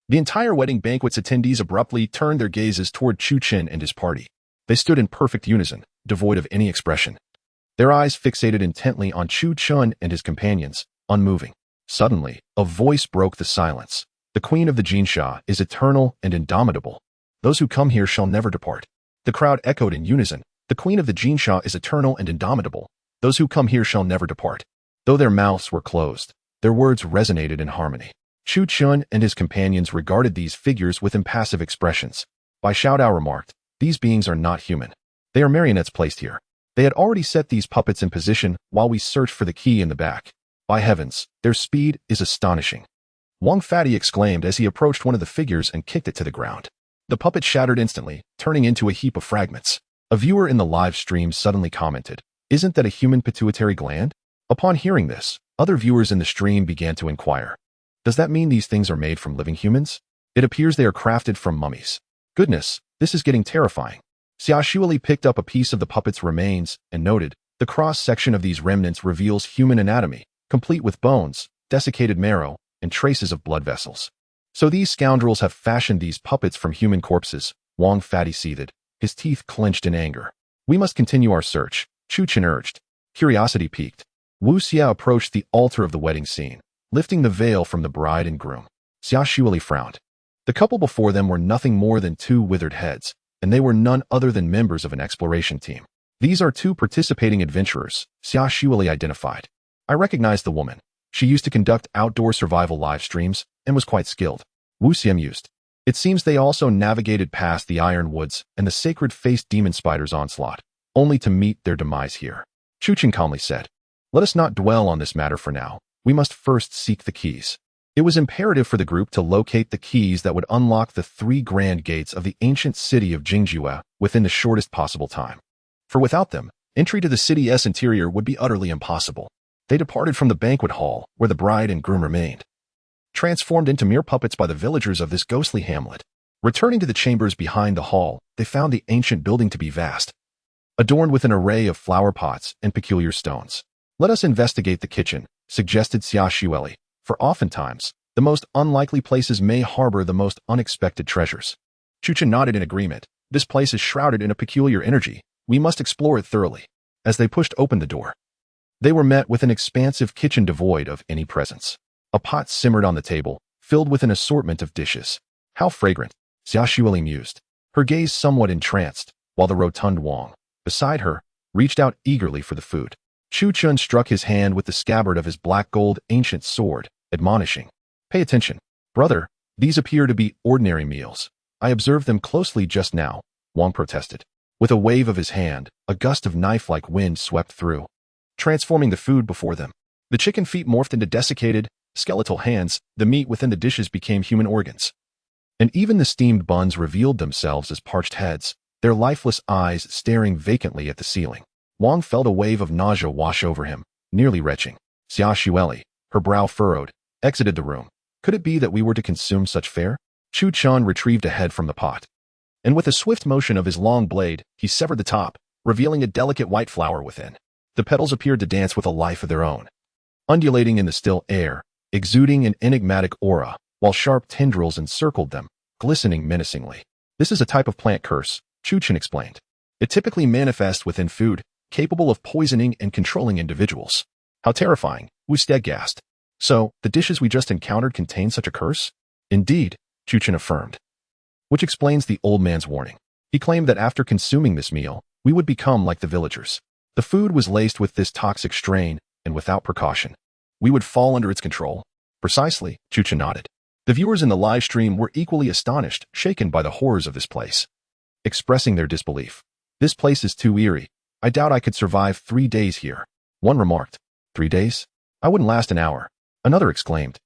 The entire wedding banquet's attendees abruptly turned their gazes toward Chu Qin and his party. They stood in perfect unison, devoid of any expression. Their eyes fixated intently on Chu Qin and his companions, unmoving. Suddenly, a voice broke the silence. The queen of the Jinsha is eternal and indomitable. Those who come here shall never depart. The crowd echoed in unison. The queen of the Jinsha is eternal and indomitable. Those who come here shall never depart. Though their mouths were closed, their words resonated in harmony. Chu Qin and his companions regarded these figures with impassive expressions. Bai Xiaodao remarked, these beings are not human. They are marionettes placed here. They had already set these puppets in position while we searched for the key in the back. By heavens, their speed is astonishing. Wang Fatty exclaimed as he approached one of the figures and kicked it to the ground. The puppet shattered instantly, turning into a heap of fragments. A viewer in the live stream suddenly commented, isn't that a human pituitary gland? Upon hearing this, other viewers in the stream began to inquire. Does that mean these things are made from living humans? It appears they are crafted from mummies. Goodness, this is getting terrifying. Xia Shuili picked up a piece of the puppet's remains and noted, the cross-section of these remnants reveals human anatomy, complete with bones, desiccated marrow, and traces of blood vessels. So these scoundrels have fashioned these puppets from human corpses, Wang Fatty seethed, his teeth clenched in anger. We must continue our search, Chu Qin urged. Curiosity piqued. Wu Xie approached the altar of the wedding scene, lifting the veil from the bride and groom. Xia Shuili frowned. The couple before them were nothing more than two withered heads, and they were none other than members of an exploration team. These are two participating adventurers, Xia Shuili identified. I recognized the woman. She used to conduct outdoor survival live streams and was quite skilled. Wu Xie mused. It seems they also navigated past the iron woods and the sacred-faced demon spider's onslaught, only to meet their demise here. Chu Qin calmly said, let us not dwell on this matter for now. We must first seek the keys. It was imperative for the group to locate the keys that would unlock the 3 grand gates of the ancient city of Jingzhou within the shortest possible time. For without them, entry to the city's interior would be utterly impossible. They departed from the banquet hall, where the bride and groom remained, transformed into mere puppets by the villagers of this ghostly hamlet. Returning to the chambers behind the hall, they found the ancient building to be vast, adorned with an array of flower pots and peculiar stones. Let us investigate the kitchen, suggested Xia Shuili, for oftentimes, The most unlikely places may harbor the most unexpected treasures. Chuchen nodded in agreement. This place is shrouded in a peculiar energy. We must explore it thoroughly. As they pushed open the door, they were met with an expansive kitchen devoid of any presence. A pot simmered on the table, filled with an assortment of dishes. How fragrant, Xia Xueli mused, her gaze somewhat entranced, while the rotund Wang, beside her, reached out eagerly for the food. Chu Chun struck his hand with the scabbard of his black gold ancient sword, admonishing, "Pay attention, brother, these appear to be ordinary meals. I observed them closely just now," Wang protested. With a wave of his hand, a gust of knife-like wind swept through, transforming the food before them. The chicken feet morphed into desiccated, skeletal hands, the meat within the dishes became human organs. And even the steamed buns revealed themselves as parched heads, their lifeless eyes staring vacantly at the ceiling. Wang felt a wave of nausea wash over him, nearly retching. Xia Xueli, her brow furrowed, exited the room. Could it be that we were to consume such fare? Chu Chun retrieved a head from the pot, and with a swift motion of his long blade, he severed the top, revealing a delicate white flower within. The petals appeared to dance with a life of their own, undulating in the still air, exuding an enigmatic aura, while sharp tendrils encircled them, glistening menacingly. This is a type of plant curse, Chu Chun explained. It typically manifests within food, capable of poisoning and controlling individuals. How terrifying, Wu Xie gasped. So, the dishes we just encountered contain such a curse? Indeed, Chu Chun affirmed. Which explains the old man's warning. He claimed that after consuming this meal, we would become like the villagers. The food was laced with this toxic strain, and without precaution, we would fall under its control. Precisely, Chu Chun nodded. The viewers in the live stream were equally astonished, shaken by the horrors of this place, expressing their disbelief. This place is too eerie. I doubt I could survive 3 days here. One remarked. 3 days? I wouldn't last an hour. Another exclaimed.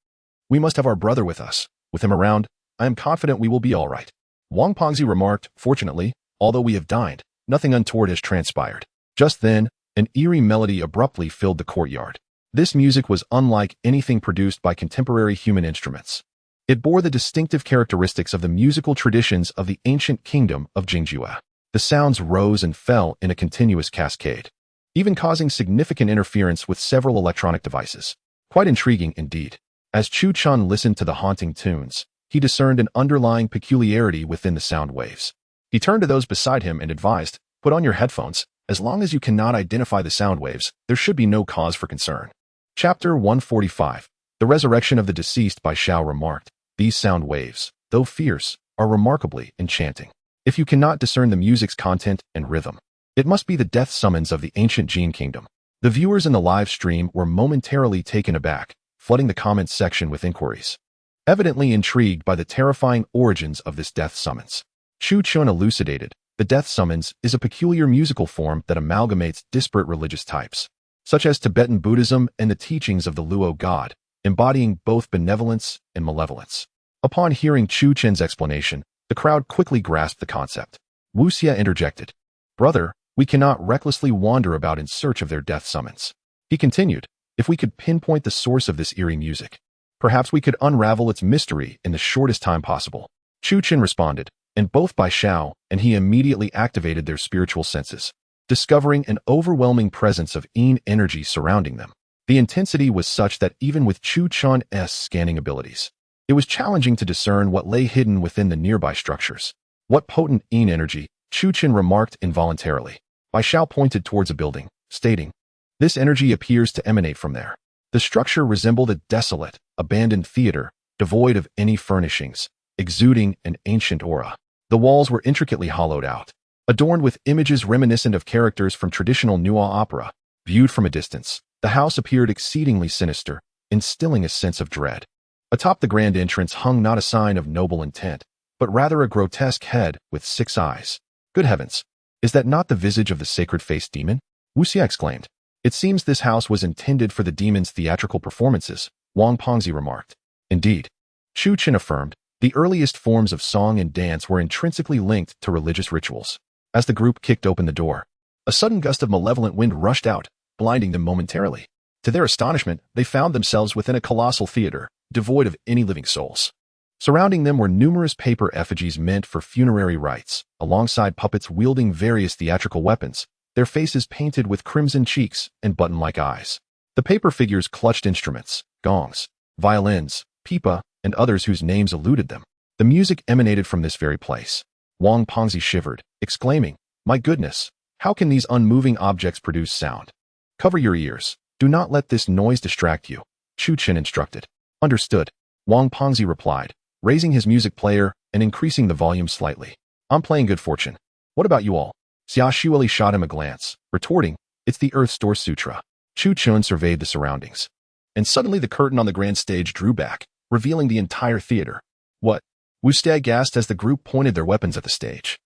We must have our brother with us. With him around, I am confident we will be all right. Wang Pongzi remarked, fortunately, although we have dined, nothing untoward has transpired. Just then, an eerie melody abruptly filled the courtyard. This music was unlike anything produced by contemporary human instruments. It bore the distinctive characteristics of the musical traditions of the ancient kingdom of Jingjue. The sounds rose and fell in a continuous cascade, even causing significant interference with several electronic devices. Quite intriguing indeed. As Chu Chun listened to the haunting tunes, he discerned an underlying peculiarity within the sound waves. He turned to those beside him and advised, "Put on your headphones. As long as you cannot identify the sound waves, there should be no cause for concern." Chapter 145. The Resurrection of the Deceased by Xiao remarked, "These sound waves, though fierce, are remarkably enchanting. If you cannot discern the music's content and rhythm, it must be the death summons of the ancient Jin kingdom." The viewers in the live stream were momentarily taken aback, flooding the comments section with inquiries, evidently intrigued by the terrifying origins of this death summons. Chu Chun elucidated, the death summons is a peculiar musical form that amalgamates disparate religious types, such as Tibetan Buddhism and the teachings of the Luo god, embodying both benevolence and malevolence. Upon hearing Chu Chun's explanation, the crowd quickly grasped the concept. Wu Xie interjected, "Brother, we cannot recklessly wander about in search of their death summons." He continued, "If we could pinpoint the source of this eerie music, perhaps we could unravel its mystery in the shortest time possible." Chu Chun responded, and both Bai Xiao and he immediately activated their spiritual senses, discovering an overwhelming presence of Yin energy surrounding them. The intensity was such that even with Chu Chun's scanning abilities, it was challenging to discern what lay hidden within the nearby structures. What potent Yin energy, Chu Chun remarked involuntarily. Bai Xiao pointed towards a building, stating, "This energy appears to emanate from there." The structure resembled a desolate, abandoned theater, devoid of any furnishings, exuding an ancient aura. The walls were intricately hollowed out, adorned with images reminiscent of characters from traditional Nuo opera. Viewed from a distance, the house appeared exceedingly sinister, instilling a sense of dread. Atop the grand entrance hung not a sign of noble intent, but rather a grotesque head with 6 eyes. Good heavens! Is that not the visage of the sacred-faced demon? Wu Xie exclaimed. It seems this house was intended for the demon's theatrical performances, Wang Pongzi remarked. Indeed, Chu Chun affirmed, the earliest forms of song and dance were intrinsically linked to religious rituals. As the group kicked open the door, a sudden gust of malevolent wind rushed out, blinding them momentarily. To their astonishment, they found themselves within a colossal theater, devoid of any living souls. Surrounding them were numerous paper effigies meant for funerary rites, alongside puppets wielding various theatrical weapons, their faces painted with crimson cheeks and button-like eyes. The paper figures clutched instruments, gongs, violins, pipa, and others whose names eluded them. The music emanated from this very place. Wang Pengzi shivered, exclaiming, "My goodness, how can these unmoving objects produce sound?" "Cover your ears. Do not let this noise distract you," Chu Qin instructed. "Understood," Wang Pengzi replied, raising his music player and increasing the volume slightly. "I'm playing good fortune. What about you all?" Xia Shuili shot him a glance, retorting, "It's the Earth's Door Sutra." Chu Qin surveyed the surroundings. And suddenly the curtain on the grand stage drew back, revealing the entire theater. "What?" Wu Xie gasped as the group pointed their weapons at the stage.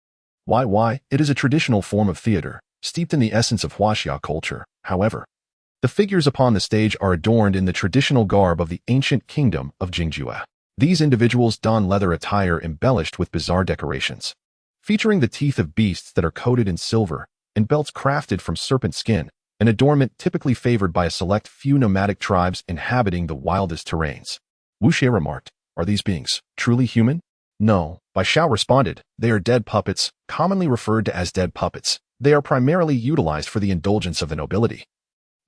Why, it is a traditional form of theater, steeped in the essence of Huaxia culture, however. The figures upon the stage are adorned in the traditional garb of the ancient kingdom of Jingjue. These individuals don leather attire embellished with bizarre decorations, featuring the teeth of beasts that are coated in silver, and belts crafted from serpent skin, an adornment typically favored by a select few nomadic tribes inhabiting the wildest terrains. Wu Xie remarked, "Are these beings truly human?" "No," Bai Xiao responded, "they are dead puppets, commonly referred to as dead puppets. They are primarily utilized for the indulgence of the nobility.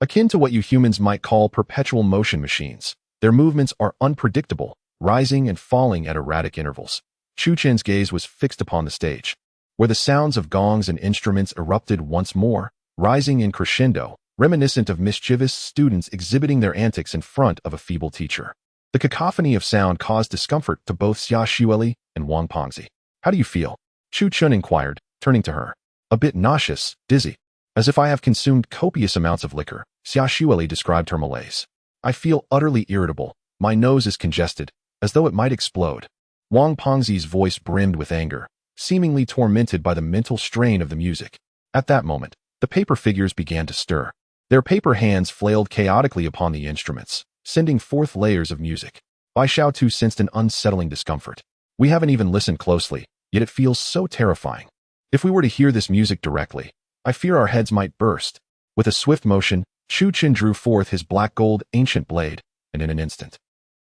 Akin to what you humans might call perpetual motion machines, their movements are unpredictable, rising and falling at erratic intervals." Chu Qin's gaze was fixed upon the stage, where the sounds of gongs and instruments erupted once more, rising in crescendo, reminiscent of mischievous students exhibiting their antics in front of a feeble teacher. The cacophony of sound caused discomfort to both Xia Shuili and Wang Pengzi. "How do you feel?" Chu Qin inquired, turning to her. "A bit nauseous, dizzy. As if I have consumed copious amounts of liquor," Xia Shuili described her malaise. "I feel utterly irritable. My nose is congested, as though it might explode." Wang Pengzi's voice brimmed with anger, seemingly tormented by the mental strain of the music. At that moment, the paper figures began to stir. Their paper hands flailed chaotically upon the instruments, sending forth layers of music. Bai Xiao too sensed an unsettling discomfort. "We haven't even listened closely, yet it feels so terrifying. If we were to hear this music directly, I fear our heads might burst." With a swift motion, Chu Qin drew forth his black gold ancient blade, and in an instant,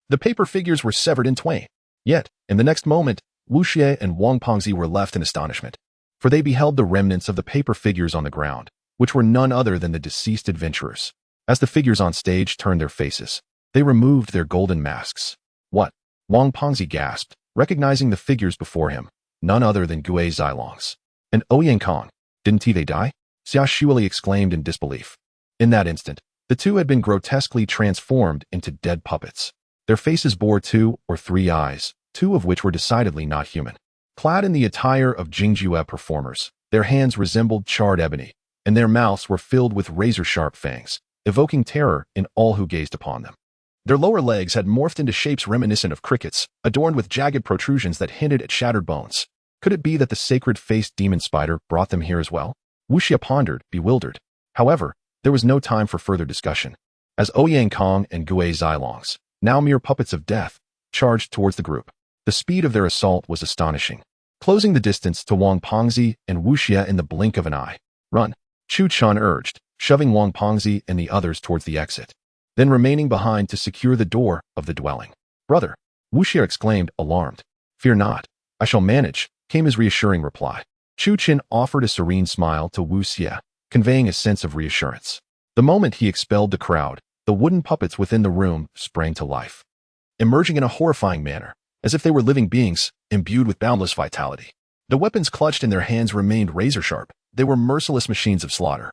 the paper figures were severed in twain. Yet, in the next moment, Wu Xie and Wang Pengzi were left in astonishment, for they beheld the remnants of the paper figures on the ground, which were none other than the deceased adventurers. As the figures on stage turned their faces, they removed their golden masks. "What?" Wang Pengzi gasped, recognizing the figures before him, none other than Gu Zilong's. "And Yan Huang, didn't they die?" Xia Shuili exclaimed in disbelief. In that instant, the two had been grotesquely transformed into dead puppets. Their faces bore 2 or 3 eyes, 2 of which were decidedly not human. Clad in the attire of Jingjue performers, their hands resembled charred ebony, and their mouths were filled with razor-sharp fangs, evoking terror in all who gazed upon them. Their lower legs had morphed into shapes reminiscent of crickets, adorned with jagged protrusions that hinted at shattered bones. Could it be that the sacred-faced demon spider brought them here as well? Wu Xie pondered, bewildered. However, there was no time for further discussion, as Yan Huang and Gu Zilong's, now mere puppets of death, charged towards the group. The speed of their assault was astonishing, closing the distance to Wang Pengzi and Wu Xie in the blink of an eye. "Run," Chu Qin urged, shoving Wang Pengzi and the others towards the exit, then remaining behind to secure the door of the dwelling. "Brother," Wu Xie exclaimed, alarmed. "Fear not, I shall manage," came his reassuring reply. Chu Qin offered a serene smile to Wu Xie, conveying a sense of reassurance. The moment he expelled the crowd, the wooden puppets within the room sprang to life, emerging in a horrifying manner, as if they were living beings, imbued with boundless vitality. The weapons clutched in their hands remained razor-sharp. They were merciless machines of slaughter,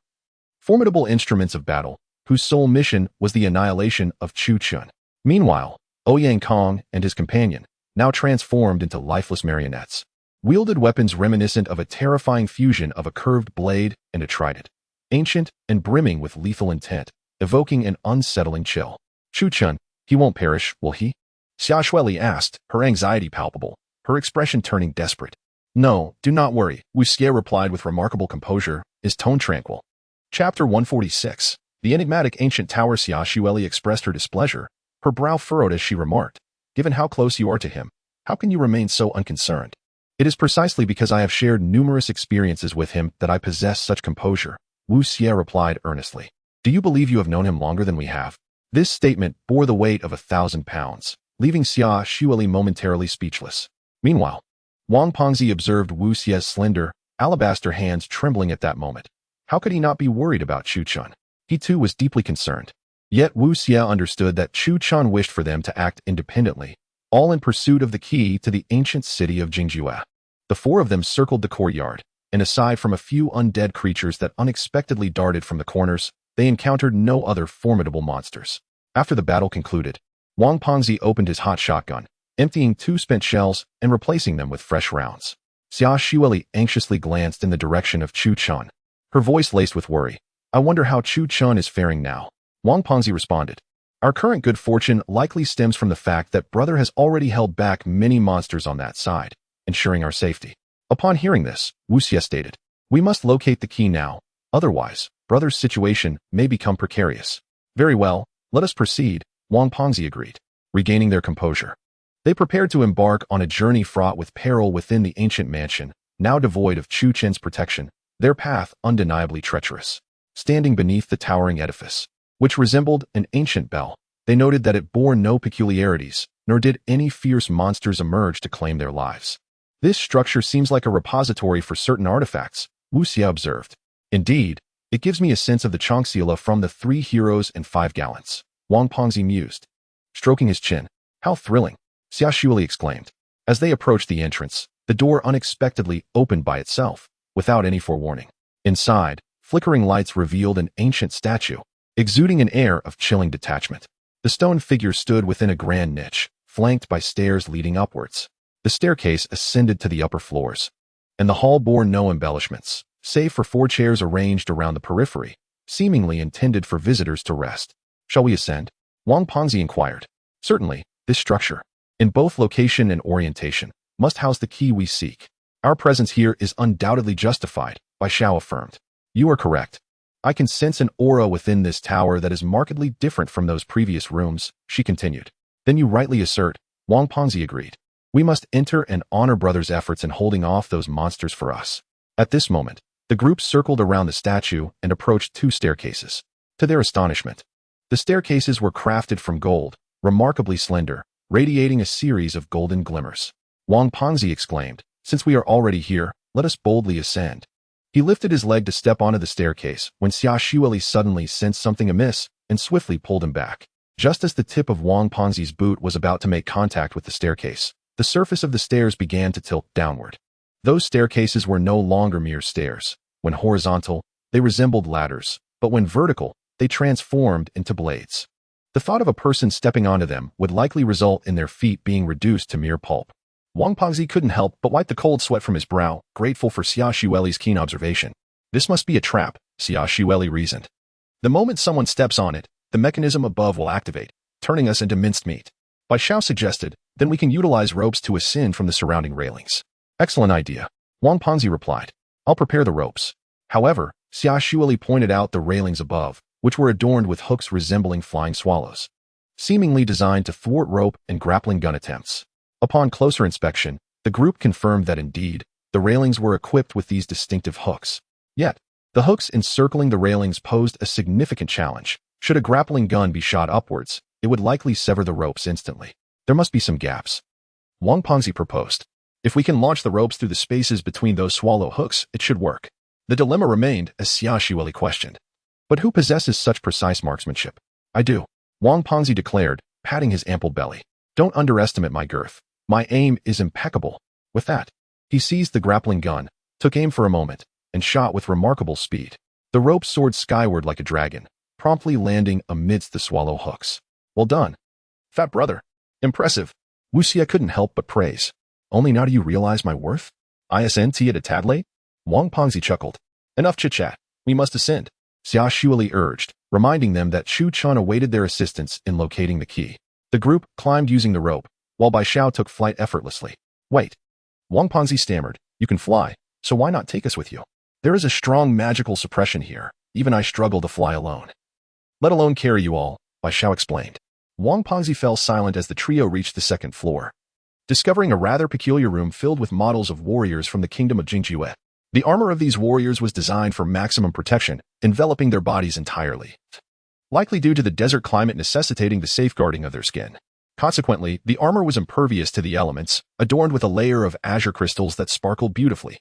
formidable instruments of battle, whose sole mission was the annihilation of Chu Qin. Meanwhile, Yan Huang and his companion, now transformed into lifeless marionettes, wielded weapons reminiscent of a terrifying fusion of a curved blade and a trident, ancient and brimming with lethal intent, evoking an unsettling chill. "Chu Qin, he won't perish, will he?" Xia Shuili asked, her anxiety palpable, her expression turning desperate. "No, do not worry," Wu Xie replied with remarkable composure, his tone tranquil. Chapter 146. The enigmatic ancient tower. Xia Shuili expressed her displeasure, her brow furrowed as she remarked, "Given how close you are to him, how can you remain so unconcerned?" "It is precisely because I have shared numerous experiences with him that I possess such composure," Wu Xie replied earnestly. "Do you believe you have known him longer than we have?" This statement bore the weight of 1,000 pounds, leaving Xia Shuili momentarily speechless. Meanwhile, Wang Pengzi observed Wu Xie's slender, alabaster hands trembling at that moment. How could he not be worried about Chu Qin? He too was deeply concerned. Yet Wu Xie understood that Chu Chun wished for them to act independently, all in pursuit of the key to the ancient city of Jingjue. The four of them circled the courtyard, and aside from a few undead creatures that unexpectedly darted from the corners, they encountered no other formidable monsters. After the battle concluded, Wang Pengzi opened his hot shotgun, emptying 2 spent shells and replacing them with fresh rounds. Xia Xueli anxiously glanced in the direction of Chu Chun, her voice laced with worry. "I wonder how Chu Chun is faring now." Wang Pengzi responded, "Our current good fortune likely stems from the fact that brother has already held back many monsters on that side, ensuring our safety." Upon hearing this, Wu Xie stated, "We must locate the key now, otherwise, brother's situation may become precarious." "Very well, let us proceed," Wang Pengzi agreed. Regaining their composure, they prepared to embark on a journey fraught with peril within the ancient mansion, now devoid of Chu Chen's protection, their path undeniably treacherous. Standing beneath the towering edifice, which resembled an ancient bell, they noted that it bore no peculiarities, nor did any fierce monsters emerge to claim their lives. "This structure seems like a repository for certain artifacts," Wu Xie observed. "Indeed, it gives me a sense of the Changxia from the 3 heroes and 5 gallants," Wang Pengzi mused. Stroking his chin, "How thrilling," Xia Xueli exclaimed. As they approached the entrance, the door unexpectedly opened by itself, without any forewarning. Inside, flickering lights revealed an ancient statue, exuding an air of chilling detachment. The stone figure stood within a grand niche, flanked by stairs leading upwards. The staircase ascended to the upper floors, and the hall bore no embellishments, save for 4 chairs arranged around the periphery, seemingly intended for visitors to rest. "Shall we ascend?" Wang Pengzi inquired. "Certainly, this structure, in both location and orientation, must house the key we seek. Our presence here is undoubtedly justified," Bai Xiao affirmed. "You are correct. I can sense an aura within this tower that is markedly different from those previous rooms," she continued. "Then you rightly assert," Wang Pengzi agreed. "We must enter and honor brother's efforts in holding off those monsters for us." At this moment, the group circled around the statue and approached 2 staircases. To their astonishment, the staircases were crafted from gold, remarkably slender, radiating a series of golden glimmers. Wang Pengzi exclaimed, "Since we are already here, let us boldly ascend." He lifted his leg to step onto the staircase when Xia Xueli suddenly sensed something amiss and swiftly pulled him back. Just as the tip of Wang Pengzi's boot was about to make contact with the staircase, the surface of the stairs began to tilt downward. Those staircases were no longer mere stairs. When horizontal, they resembled ladders, but when vertical, they transformed into blades. The thought of a person stepping onto them would likely result in their feet being reduced to mere pulp. Wang Pengzi couldn't help but wipe the cold sweat from his brow, grateful for Xia Xueli's keen observation. "This must be a trap," Xia Xueli reasoned. "The moment someone steps on it, the mechanism above will activate, turning us into minced meat." Bai Xiao suggested, "Then we can utilize ropes to ascend from the surrounding railings." "Excellent idea," Wang Pengzi replied. "I'll prepare the ropes." However, Xia Xueli pointed out the railings above, which were adorned with hooks resembling flying swallows, seemingly designed to thwart rope and grappling gun attempts. Upon closer inspection, the group confirmed that indeed, the railings were equipped with these distinctive hooks. Yet, the hooks encircling the railings posed a significant challenge. Should a grappling gun be shot upwards, it would likely sever the ropes instantly. There must be some gaps. Wang Pengzi proposed. "If we can launch the ropes through the spaces between those swallow hooks, it should work." The dilemma remained as Xia Xueli questioned. "But who possesses such precise marksmanship?" "I do," Wang Pengzi declared, patting his ample belly. "Don't underestimate my girth. My aim is impeccable." With that, he seized the grappling gun, took aim for a moment, and shot with remarkable speed. The rope soared skyward like a dragon, promptly landing amidst the swallow hooks. "Well done, fat brother. Impressive." Wu Xie couldn't help but praise. "Only now do you realize my worth? Isn't it a tad late?" Wang Pengzi chuckled. "Enough chit-chat. We must ascend," Xia Xueli urged, reminding them that Chu Chun awaited their assistance in locating the key. The group climbed using the rope, while Bai Xiao took flight effortlessly. "Wait," Wang Pengzi stammered. "You can fly, so why not take us with you? There is a strong magical suppression here. Even I struggle to fly alone." "Let alone carry you all," Bai Xiao explained. Wang Pengzi fell silent as the trio reached the 2nd floor, discovering a rather peculiar room filled with models of warriors from the kingdom of Jingjue. The armor of these warriors was designed for maximum protection, enveloping their bodies entirely, likely due to the desert climate necessitating the safeguarding of their skin. Consequently, the armor was impervious to the elements, adorned with a layer of azure crystals that sparkled beautifully,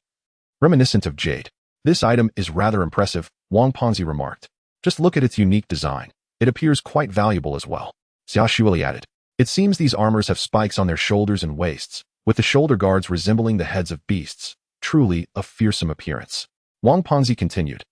reminiscent of jade. "This item is rather impressive," Wang Pengzi remarked. "Just look at its unique design. It appears quite valuable as well. Xia Shuili added. It seems these armors have spikes on their shoulders and waists, with the shoulder guards resembling the heads of beasts. Truly a fearsome appearance. Wang Pengzi continued.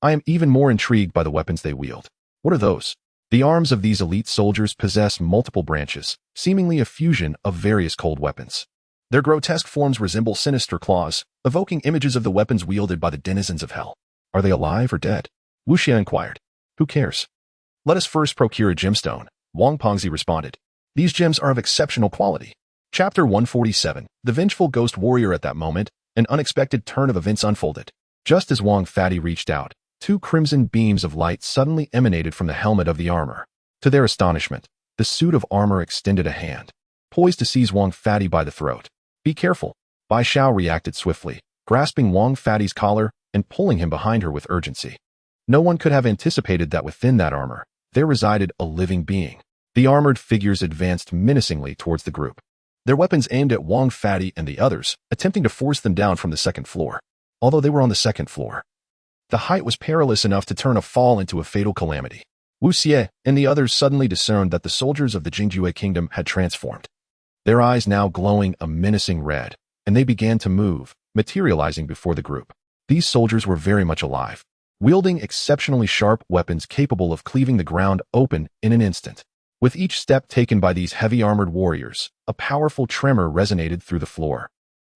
I am even more intrigued by the weapons they wield. What are those? The arms of these elite soldiers possess multiple branches, seemingly a fusion of various cold weapons. Their grotesque forms resemble sinister claws, evoking images of the weapons wielded by the denizens of hell. Are they alive or dead? Wu Xie inquired. Who cares? Let us first procure a gemstone, Wang Pengzi responded. These gems are of exceptional quality. Chapter 147. The Vengeful Ghost Warrior. At that moment, an unexpected turn of events unfolded. Just as Wang Fadi reached out, two crimson beams of light suddenly emanated from the helmet of the armor. To their astonishment, the suit of armor extended a hand, poised to seize Wang Fadi by the throat. Be careful. Bai Xiao reacted swiftly, grasping Wang Fadi's collar and pulling him behind her with urgency. No one could have anticipated that within that armor, there resided a living being. The armored figures advanced menacingly towards the group, their weapons aimed at Wang Fadi and the others, attempting to force them down from the second floor. Although they were on the second floor, the height was perilous enough to turn a fall into a fatal calamity. Wu Xie and the others suddenly discerned that the soldiers of the Jingjue kingdom had transformed, their eyes now glowing a menacing red, and they began to move, materializing before the group. These soldiers were very much alive, wielding exceptionally sharp weapons capable of cleaving the ground open in an instant. With each step taken by these heavy armored warriors, a powerful tremor resonated through the floor,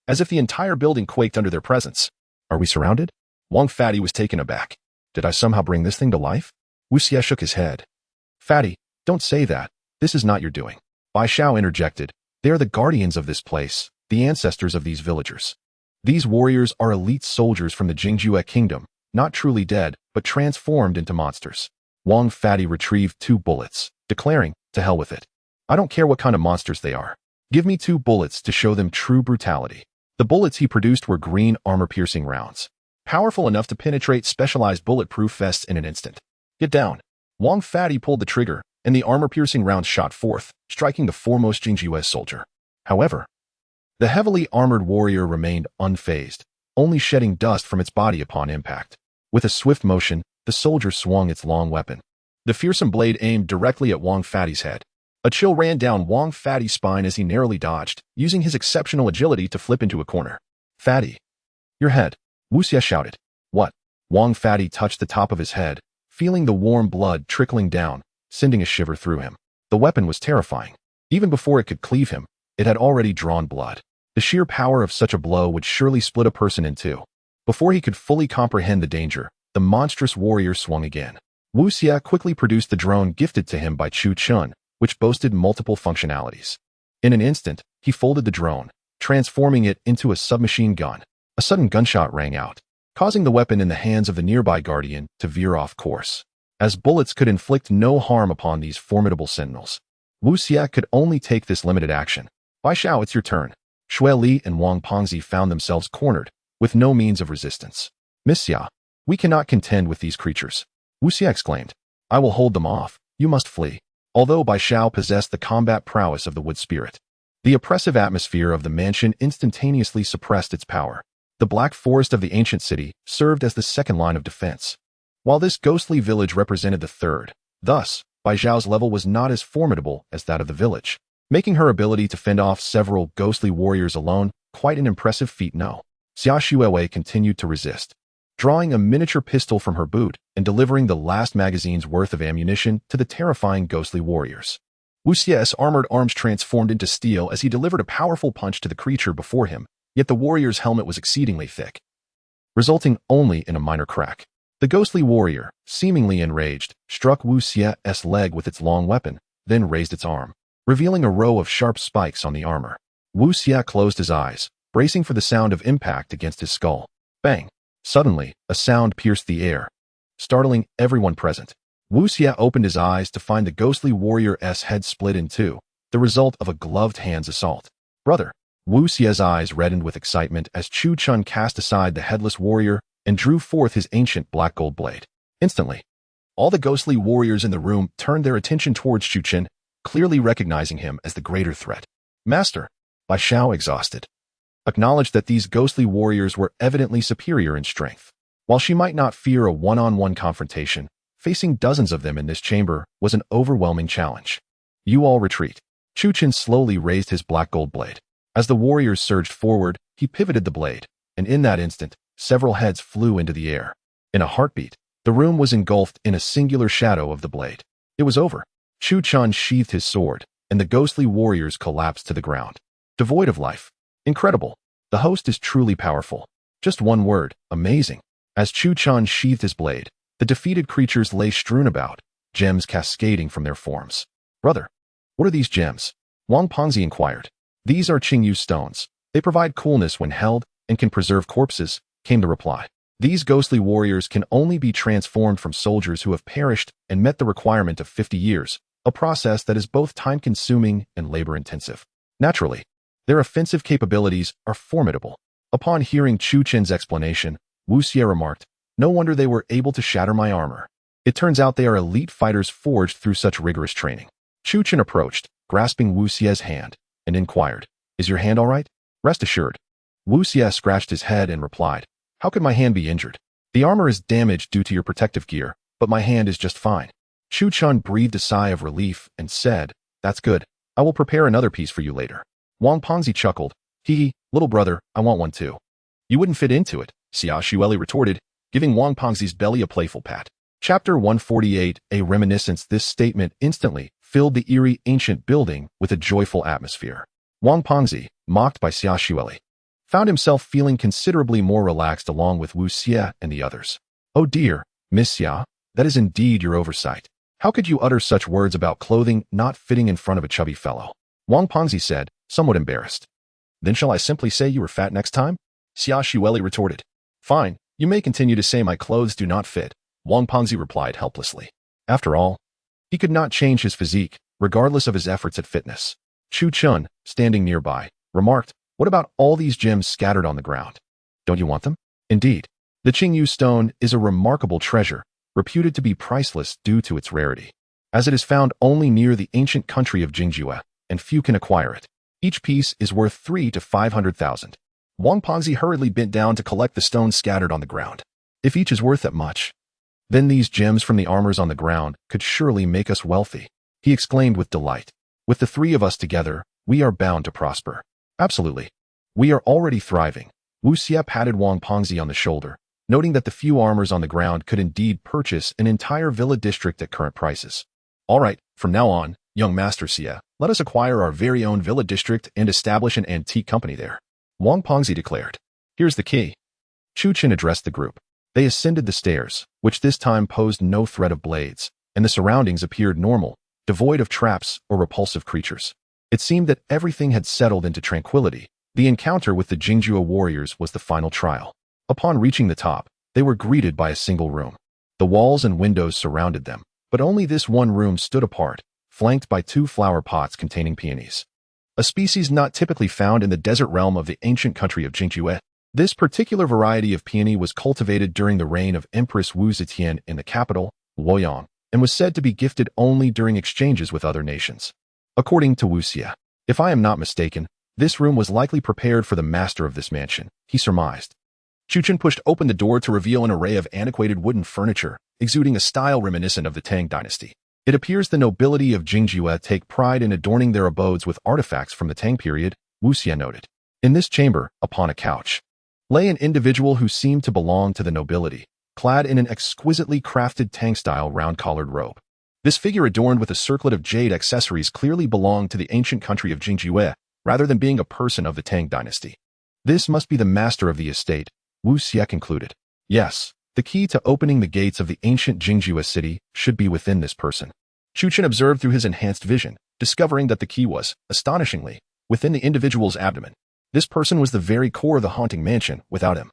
as if the entire building quaked under their presence. Are we surrounded? Wang Fadi was taken aback. Did I somehow bring this thing to life? Wu Xie shook his head. Fadi, don't say that. This is not your doing. Bai Xiao interjected. They are the guardians of this place, the ancestors of these villagers. These warriors are elite soldiers from the Jingjue kingdom, not truly dead, but transformed into monsters. Wang Fadi retrieved 2 bullets, declaring, to hell with it. I don't care what kind of monsters they are. Give me 2 bullets to show them true brutality. The bullets he produced were green armor-piercing rounds, powerful enough to penetrate specialized bulletproof vests in an instant. Get down. Wang Fadi pulled the trigger, and the armor-piercing rounds shot forth, striking the foremost Jingjue soldier. However, the heavily armored warrior remained unfazed, only shedding dust from its body upon impact. With a swift motion, the soldier swung its long weapon. The fearsome blade aimed directly at Wang Fadi's head. A chill ran down Wang Fadi's spine as he narrowly dodged, using his exceptional agility to flip into a corner. Fadi. Your head. Wu Xie shouted. What? Wang Fadi touched the top of his head, feeling the warm blood trickling down, sending a shiver through him. The weapon was terrifying. Even before it could cleave him, it had already drawn blood. The sheer power of such a blow would surely split a person in two. Before he could fully comprehend the danger, the monstrous warrior swung again. Wu Xie quickly produced the drone gifted to him by Chu Chun, which boasted multiple functionalities. In an instant, he folded the drone, transforming it into a submachine gun. A sudden gunshot rang out, causing the weapon in the hands of the nearby guardian to veer off course. As bullets could inflict no harm upon these formidable sentinels, Wu Xie could only take this limited action. Bai Xiao, it's your turn. Xue Li and Wang Pengzi found themselves cornered, with no means of resistance. Miss Xia, we cannot contend with these creatures. Wu Xie exclaimed. I will hold them off. You must flee. Although Bai Xiao possessed the combat prowess of the wood spirit, the oppressive atmosphere of the mansion instantaneously suppressed its power. The black forest of the ancient city served as the second line of defense, while this ghostly village represented the third. Thus, Bai Xiao's level was not as formidable as that of the village, making her ability to fend off several ghostly warriors alone quite an impressive feat. No. Xia Xuewei continued to resist, drawing a miniature pistol from her boot and delivering the last magazine's worth of ammunition to the terrifying ghostly warriors. Wu Xie's armored arms transformed into steel as he delivered a powerful punch to the creature before him, yet the warrior's helmet was exceedingly thick, resulting only in a minor crack. The ghostly warrior, seemingly enraged, struck Wu Xie's leg with its long weapon, then raised its arm, revealing a row of sharp spikes on the armor. Wu Xie closed his eyes, bracing for the sound of impact against his skull. Bang! Suddenly, a sound pierced the air, startling everyone present. Wu Xie opened his eyes to find the ghostly warrior's head split in two, the result of a gloved hand's assault. Brother! Wu Xie's eyes reddened with excitement as Chu Chun cast aside the headless warrior and drew forth his ancient black gold blade. Instantly, all the ghostly warriors in the room turned their attention towards Chu Chun, clearly recognizing him as the greater threat. Master! Bai Xiao, exhausted, acknowledged that these ghostly warriors were evidently superior in strength. While she might not fear a one-on-one confrontation, Facing dozens of them in this chamber was an overwhelming challenge. You all retreat. Chu Qin slowly raised his black gold blade. As the warriors surged forward, he pivoted the blade, and in that instant, several heads flew into the air. In a heartbeat, the room was engulfed in a singular shadow of the blade. It was over. Chu Qin sheathed his sword, and the ghostly warriors collapsed to the ground. Devoid of life. Incredible. The host is truly powerful. Just one word, amazing. As Chu Qin sheathed his blade, the defeated creatures lay strewn about, gems cascading from their forms. Brother, what are these gems? Wang Pengzi inquired. These are Qingyu stones. They provide coolness when held and can preserve corpses, came the reply. These ghostly warriors can only be transformed from soldiers who have perished and met the requirement of 50 years, a process that is both time-consuming and labor-intensive. Naturally, their offensive capabilities are formidable. Upon hearing Chu Qin's explanation, Wu Xie remarked, "No wonder they were able to shatter my armor. It turns out they are elite fighters forged through such rigorous training." Chu Qin approached, grasping Wu Xie's hand, and inquired, "Is your hand all right?" "Rest assured." Wu Xie scratched his head and replied, "How could my hand be injured? The armor is damaged due to your protective gear, but my hand is just fine." Chu Qin breathed a sigh of relief and said, "That's good. I will prepare another piece for you later." Wang Pengzi chuckled, "Hee, little brother, I want one too." "You wouldn't fit into it," Xia Xueli retorted, giving Wang Pengzi's belly a playful pat. Chapter 148, A Reminiscence. This statement instantly filled the eerie ancient building with a joyful atmosphere. Wang Pengzi, mocked by Xia Xueli, found himself feeling considerably more relaxed along with Wu Xie and the others. "Oh dear, Miss Xia, that is indeed your oversight. How could you utter such words about clothing not fitting in front of a chubby fellow?" Wang Pengzi said, somewhat embarrassed. "Then shall I simply say you were fat next time?" Xia Xueli retorted. "Fine, you may continue to say my clothes do not fit," Wang Pengzi replied helplessly. After all, he could not change his physique, regardless of his efforts at fitness. Chu Qin, standing nearby, remarked, "What about all these gems scattered on the ground? Don't you want them?" Indeed, the Qingyu stone is a remarkable treasure, reputed to be priceless due to its rarity, as it is found only near the ancient country of Jingjue, and few can acquire it. Each piece is worth 3 to 500,000. Wang Pengzi hurriedly bent down to collect the stones scattered on the ground. If each is worth that much, then these gems from the armors on the ground could surely make us wealthy, he exclaimed with delight. With the three of us together, we are bound to prosper. Absolutely. We are already thriving. Wu Xie patted Wang Pengzi on the shoulder, noting that the few armors on the ground could indeed purchase an entire villa district at current prices. All right, from now on, young Master Xie, let us acquire our very own villa district and establish an antique company there, Wang Pengzi declared. Here's the key. Chu Qin addressed the group. They ascended the stairs, which this time posed no threat of blades, and the surroundings appeared normal, devoid of traps or repulsive creatures. It seemed that everything had settled into tranquility. The encounter with the Jingjue warriors was the final trial. Upon reaching the top, they were greeted by a single room. The walls and windows surrounded them, but only this one room stood apart, flanked by 2 flower pots containing peonies, a species not typically found in the desert realm of the ancient country of Jingjue. This particular variety of peony was cultivated during the reign of Empress Wu Xie in the capital, Luoyang, and was said to be gifted only during exchanges with other nations. According to Wu Xie, if I am not mistaken, this room was likely prepared for the master of this mansion, he surmised. Chu Qin pushed open the door to reveal an array of antiquated wooden furniture, exuding a style reminiscent of the Tang dynasty. It appears the nobility of Jingjue take pride in adorning their abodes with artifacts from the Tang period, Wu Xie noted. In this chamber, upon a couch, lay an individual who seemed to belong to the nobility, clad in an exquisitely crafted Tang-style round-collared robe. This figure adorned with a circlet of jade accessories clearly belonged to the ancient country of Jingjue, rather than being a person of the Tang dynasty. This must be the master of the estate, Wu Xie concluded. Yes, the key to opening the gates of the ancient Jingjue city should be within this person. Chu Qin observed through his enhanced vision, discovering that the key was, astonishingly, within the individual's abdomen. This person was the very core of the haunting mansion. Without him,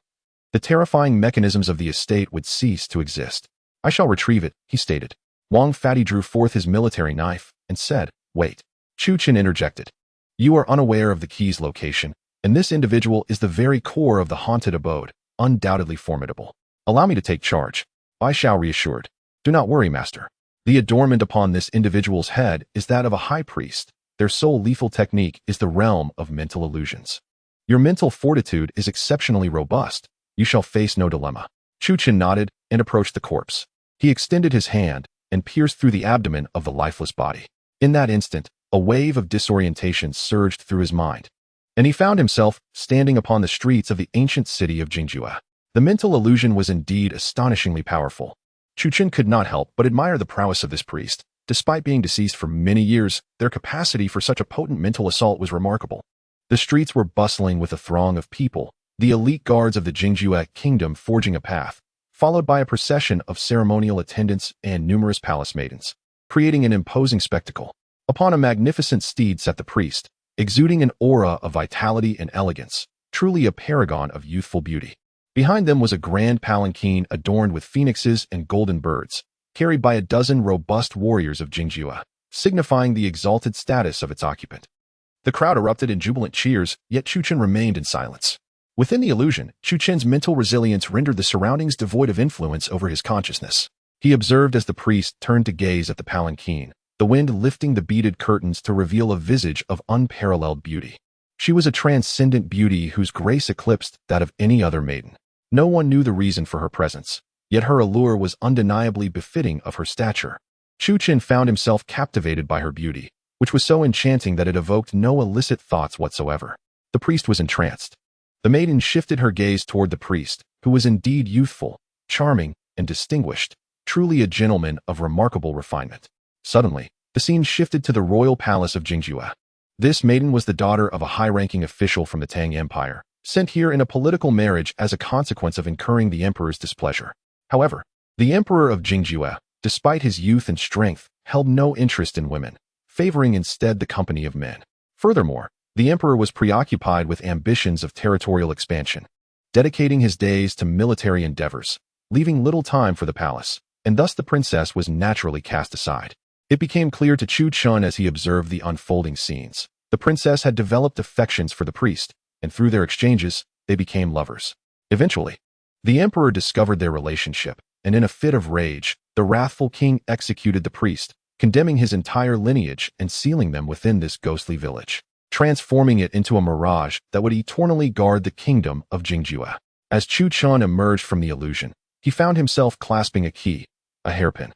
the terrifying mechanisms of the estate would cease to exist. I shall retrieve it, he stated. Wang Fadi drew forth his military knife and said, Wait. Chu Qin interjected. You are unaware of the key's location, and this individual is the very core of the haunted abode, undoubtedly formidable. Allow me to take charge. I shall reassured. Do not worry, master. The adornment upon this individual's head is that of a high priest. Their sole lethal technique is the realm of mental illusions. Your mental fortitude is exceptionally robust. You shall face no dilemma. Chu Qin nodded and approached the corpse. He extended his hand and pierced through the abdomen of the lifeless body. In that instant, a wave of disorientation surged through his mind, and he found himself standing upon the streets of the ancient city of Jingjue. The mental illusion was indeed astonishingly powerful. Chu Chen could not help but admire the prowess of this priest. Despite being deceased for many years, their capacity for such a potent mental assault was remarkable. The streets were bustling with a throng of people, the elite guards of the Jingjue kingdom forging a path, followed by a procession of ceremonial attendants and numerous palace maidens, creating an imposing spectacle. Upon a magnificent steed sat the priest, exuding an aura of vitality and elegance, truly a paragon of youthful beauty. Behind them was a grand palanquin adorned with phoenixes and golden birds, carried by a dozen robust warriors of Jingjue, signifying the exalted status of its occupant. The crowd erupted in jubilant cheers, yet Chu Chen remained in silence. Within the illusion, Chu Chen's mental resilience rendered the surroundings devoid of influence over his consciousness. He observed as the priest turned to gaze at the palanquin, the wind lifting the beaded curtains to reveal a visage of unparalleled beauty. She was a transcendent beauty whose grace eclipsed that of any other maiden. No one knew the reason for her presence, yet her allure was undeniably befitting of her stature. Chu Chen found himself captivated by her beauty, which was so enchanting that it evoked no illicit thoughts whatsoever. The priest was entranced. The maiden shifted her gaze toward the priest, who was indeed youthful, charming, and distinguished, truly a gentleman of remarkable refinement. Suddenly, the scene shifted to the royal palace of Jingjue. This maiden was the daughter of a high-ranking official from the Tang Empire, sent here in a political marriage as a consequence of incurring the emperor's displeasure. However, the emperor of Jingjue, despite his youth and strength, held no interest in women, favoring instead the company of men. Furthermore, the emperor was preoccupied with ambitions of territorial expansion, dedicating his days to military endeavors, leaving little time for the palace, and thus the princess was naturally cast aside. It became clear to Chu Chen as he observed the unfolding scenes. The princess had developed affections for the priest, and through their exchanges, they became lovers. Eventually, the emperor discovered their relationship, and in a fit of rage, the wrathful king executed the priest, condemning his entire lineage and sealing them within this ghostly village, transforming it into a mirage that would eternally guard the kingdom of Jingjue. As Chu Chen emerged from the illusion, he found himself clasping a key, a hairpin.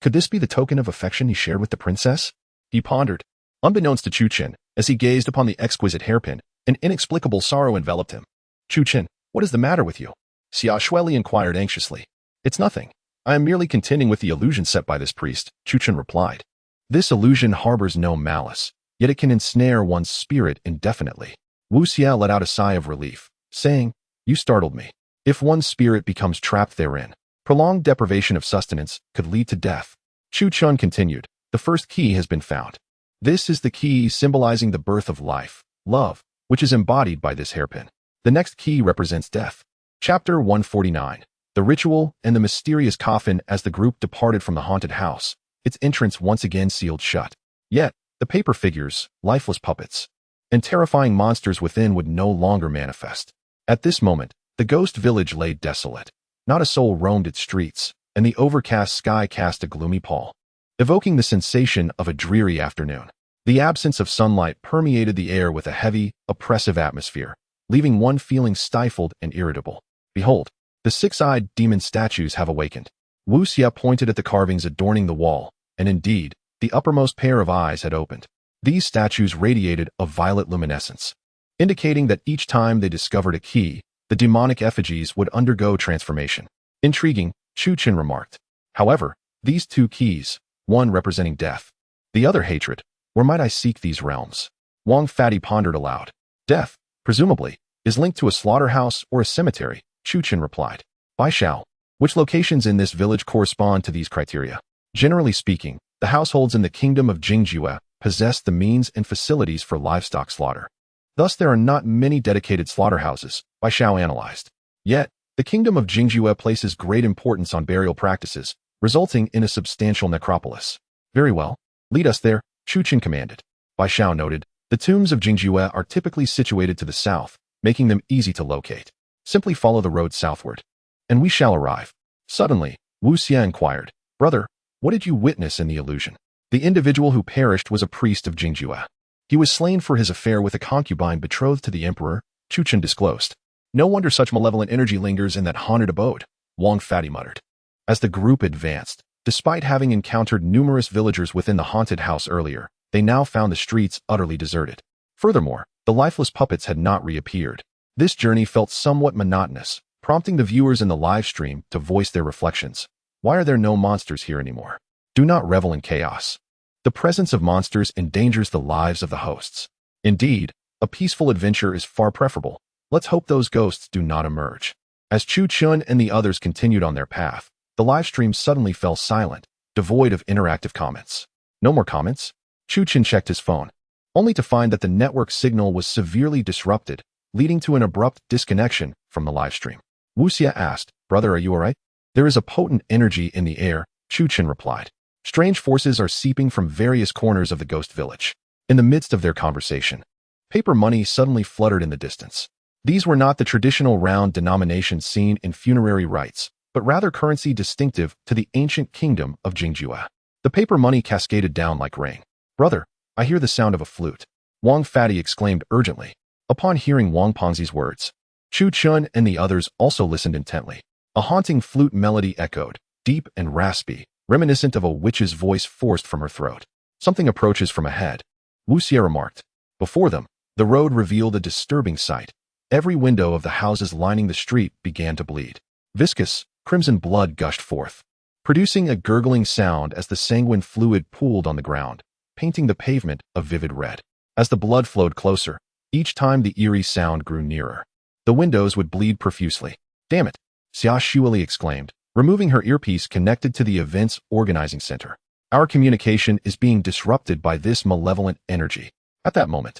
Could this be the token of affection he shared with the princess? He pondered. Unbeknownst to Chu Chen, as he gazed upon the exquisite hairpin, an inexplicable sorrow enveloped him. Chu Chen, what is the matter with you? Xia Shueli inquired anxiously. It's nothing. I am merely contending with the illusion set by this priest, Chu Chen replied. This illusion harbors no malice, yet it can ensnare one's spirit indefinitely. Wu Xie let out a sigh of relief, saying, You startled me. If one's spirit becomes trapped therein, prolonged deprivation of sustenance could lead to death. Chu Chen continued, The first key has been found. This is the key symbolizing the birth of life, love, which is embodied by this hairpin. The next key represents death. Chapter 149. The ritual and the mysterious coffin. As the group departed from the haunted house, its entrance once again sealed shut. Yet, the paper figures, lifeless puppets, and terrifying monsters within would no longer manifest. At this moment, the ghost village lay desolate. Not a soul roamed its streets, and the overcast sky cast a gloomy pall, evoking the sensation of a dreary afternoon. The absence of sunlight permeated the air with a heavy, oppressive atmosphere, leaving one feeling stifled and irritable. Behold, the six-eyed demon statues have awakened. Wu Xie pointed at the carvings adorning the wall, and indeed, the uppermost pair of eyes had opened. These statues radiated a violet luminescence, indicating that each time they discovered a key, the demonic effigies would undergo transformation. Intriguing, Chu Chen remarked. However, these two keys, one representing death, the other hatred, where might I seek these realms? Wang Fati pondered aloud. Death, presumably, is linked to a slaughterhouse or a cemetery, Chu Chen replied. Bai Shao, which locations in this village correspond to these criteria? Generally speaking, the households in the kingdom of Jingjue possess the means and facilities for livestock slaughter. Thus there are not many dedicated slaughterhouses, Bai Shao analyzed. Yet, the kingdom of Jingjue places great importance on burial practices, resulting in a substantial necropolis. Very well, lead us there, Chu Chen commanded. Bai Shao noted, the tombs of Jingjue are typically situated to the south, making them easy to locate. Simply follow the road southward, and we shall arrive. Suddenly, Wu Xie inquired, Brother, what did you witness in the illusion? The individual who perished was a priest of Jingjue. He was slain for his affair with a concubine betrothed to the emperor, Chu Chen disclosed. No wonder such malevolent energy lingers in that haunted abode, Wang Fati muttered. As the group advanced, despite having encountered numerous villagers within the haunted house earlier, they now found the streets utterly deserted. Furthermore, the lifeless puppets had not reappeared. This journey felt somewhat monotonous, prompting the viewers in the live stream to voice their reflections. Why are there no monsters here anymore? Do not revel in chaos. The presence of monsters endangers the lives of the hosts. Indeed, a peaceful adventure is far preferable. Let's hope those ghosts do not emerge. As Chu Chun and the others continued on their path, the livestream suddenly fell silent, devoid of interactive comments. No more comments? Chu Chun checked his phone, only to find that the network signal was severely disrupted, leading to an abrupt disconnection from the livestream. Wu Xie asked, "Brother, are you alright?" "There is a potent energy in the air," Chu Chun replied. "Strange forces are seeping from various corners of the ghost village." In the midst of their conversation, paper money suddenly fluttered in the distance. These were not the traditional round denominations seen in funerary rites, but rather currency distinctive to the ancient kingdom of Jingjua. The paper money cascaded down like rain. "Brother, I hear the sound of a flute," Wang Fatty exclaimed urgently. Upon hearing Wang Pengzi's words, Chu Chun and the others also listened intently. A haunting flute melody echoed, deep and raspy, reminiscent of a witch's voice forced from her throat. "Something approaches from ahead," Wu Xie remarked. Before them, the road revealed a disturbing sight. Every window of the houses lining the street began to bleed. Viscous, crimson blood gushed forth, producing a gurgling sound as the sanguine fluid pooled on the ground, painting the pavement a vivid red. As the blood flowed closer, each time the eerie sound grew nearer. The windows would bleed profusely. "Damn it!" Xia Shuili exclaimed, removing her earpiece connected to the event's organizing center. "Our communication is being disrupted by this malevolent energy." At that moment,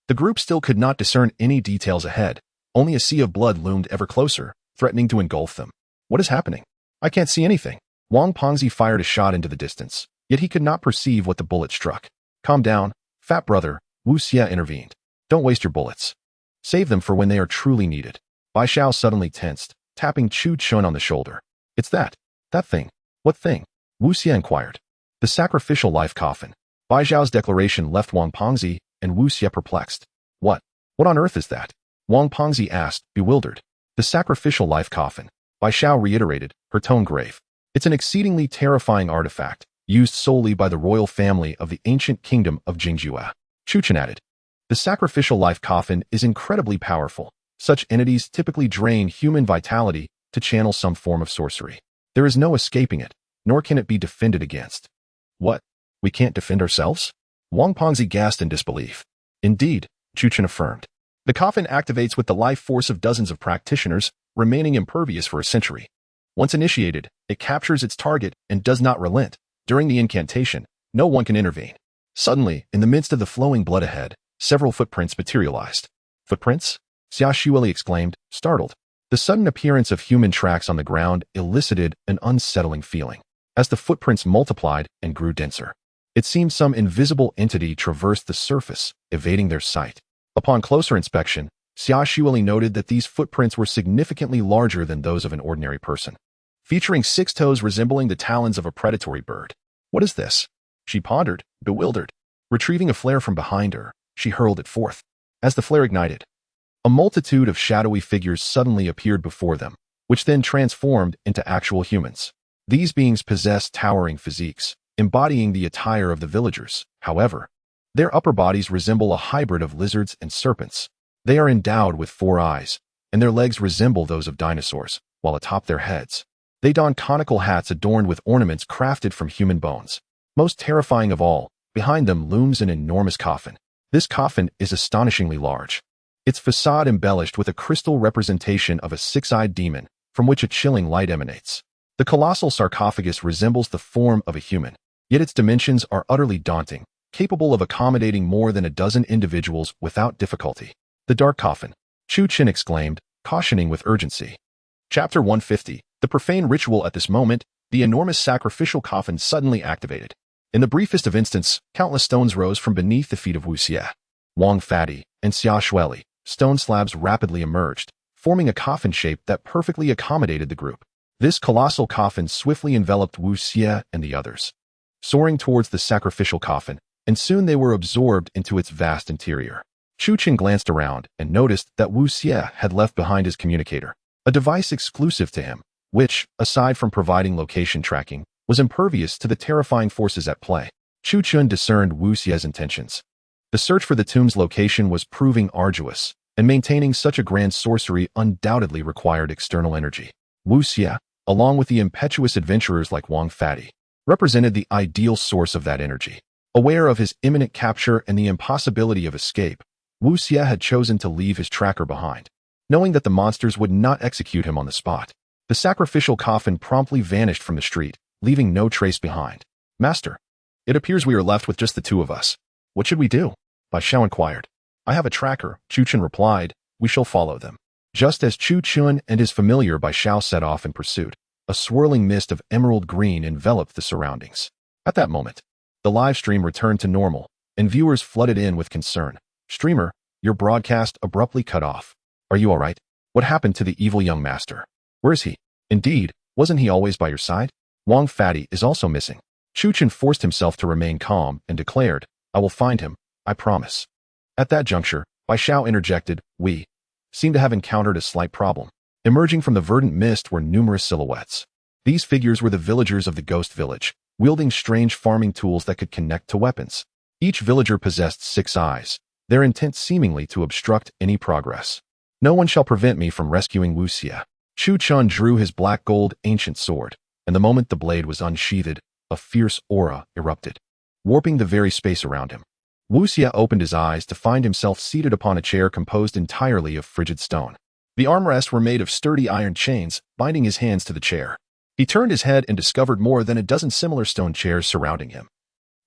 the group still could not discern any details ahead. Only a sea of blood loomed ever closer, threatening to engulf them. "What is happening? I can't see anything." Wang Pengzi fired a shot into the distance, yet he could not perceive what the bullet struck. "Calm down, fat brother," Wu Xie intervened. "Don't waste your bullets. Save them for when they are truly needed." Bai Xiao suddenly tensed, tapping Chu Chun on the shoulder. "It's that thing." "What thing?" Wu Xie inquired. "The sacrificial life coffin." Bai Xiao's declaration left Wang Pengzi and Wu Xie perplexed. What on earth is that?" Wang Pengzi asked, bewildered. "The sacrificial life coffin," Bai Xiao reiterated, her tone grave. "It's an exceedingly terrifying artifact, used solely by the royal family of the ancient kingdom of Jingjua." Chu Chun added, "The sacrificial life coffin is incredibly powerful. Such entities typically drain human vitality to channel some form of sorcery. There is no escaping it, nor can it be defended against." "What? We can't defend ourselves?" Wang Pengzi gasped in disbelief. "Indeed," Chu Chun affirmed. "The coffin activates with the life force of dozens of practitioners, remaining impervious for a century. Once initiated, it captures its target and does not relent. During the incantation, no one can intervene." Suddenly, in the midst of the flowing blood ahead, several footprints materialized. "Footprints?" Xia Shuili exclaimed, startled. The sudden appearance of human tracks on the ground elicited an unsettling feeling. As the footprints multiplied and grew denser, it seemed some invisible entity traversed the surface, evading their sight. Upon closer inspection, Xia Shuili noted that these footprints were significantly larger than those of an ordinary person, featuring 6 toes resembling the talons of a predatory bird. "What is this?" she pondered, bewildered. Retrieving a flare from behind her, she hurled it forth. As the flare ignited, a multitude of shadowy figures suddenly appeared before them, which then transformed into actual humans. These beings possessed towering physiques, embodying the attire of the villagers. However, their upper bodies resemble a hybrid of lizards and serpents. They are endowed with 4 eyes, and their legs resemble those of dinosaurs, while atop their heads, they don conical hats adorned with ornaments crafted from human bones. Most terrifying of all, behind them looms an enormous coffin. This coffin is astonishingly large, its facade embellished with a crystal representation of a 6-eyed demon, from which a chilling light emanates. The colossal sarcophagus resembles the form of a human, yet its dimensions are utterly daunting, capable of accommodating more than a dozen individuals without difficulty. "The dark coffin," Chu Chun exclaimed, cautioning with urgency. Chapter 150. The profane ritual. At this moment, the enormous sacrificial coffin suddenly activated. In the briefest of instants, countless stones rose from beneath the feet of Wu Xie, Wang Fatty, and Xia Shuili. Stone slabs rapidly emerged, forming a coffin shape that perfectly accommodated the group. This colossal coffin swiftly enveloped Wu Xie and the others, soaring towards the sacrificial coffin, and soon they were absorbed into its vast interior. Chu Chun glanced around and noticed that Wu Xie had left behind his communicator, a device exclusive to him, which, aside from providing location tracking, was impervious to the terrifying forces at play. Chu Chun discerned Wu Xie's intentions. The search for the tomb's location was proving arduous, and maintaining such a grand sorcery undoubtedly required external energy. Wu Xie, along with the impetuous adventurers like Wang Fadi, represented the ideal source of that energy. Aware of his imminent capture and the impossibility of escape, Wu Xie had chosen to leave his tracker behind, knowing that the monsters would not execute him on the spot. The sacrificial coffin promptly vanished from the street, leaving no trace behind. "Master, it appears we are left with just the two of us. What should we do?" Bai Xiao inquired. "I have a tracker," Chu Chun replied. "We shall follow them." Just as Chu Chun and his familiar Bai Xiao set off in pursuit, a swirling mist of emerald green enveloped the surroundings. At that moment, the live stream returned to normal, and viewers flooded in with concern. "Streamer, your broadcast abruptly cut off. Are you all right? What happened to the evil young master? Where is he? Indeed, wasn't he always by your side? Wang Fadi is also missing." Chu Chun forced himself to remain calm and declared, "I will find him, I promise." At that juncture, Bai Xiao interjected, "We seem to have encountered a slight problem." Emerging from the verdant mist were numerous silhouettes. These figures were the villagers of the ghost village, wielding strange farming tools that could connect to weapons. Each villager possessed 6 eyes, their intent seemingly to obstruct any progress. "No one shall prevent me from rescuing Wu Xie." Chu Chun drew his black gold ancient sword, and the moment the blade was unsheathed, a fierce aura erupted, warping the very space around him. Wu Xie opened his eyes to find himself seated upon a chair composed entirely of frigid stone. The armrests were made of sturdy iron chains, binding his hands to the chair. He turned his head and discovered more than a dozen similar stone chairs surrounding him,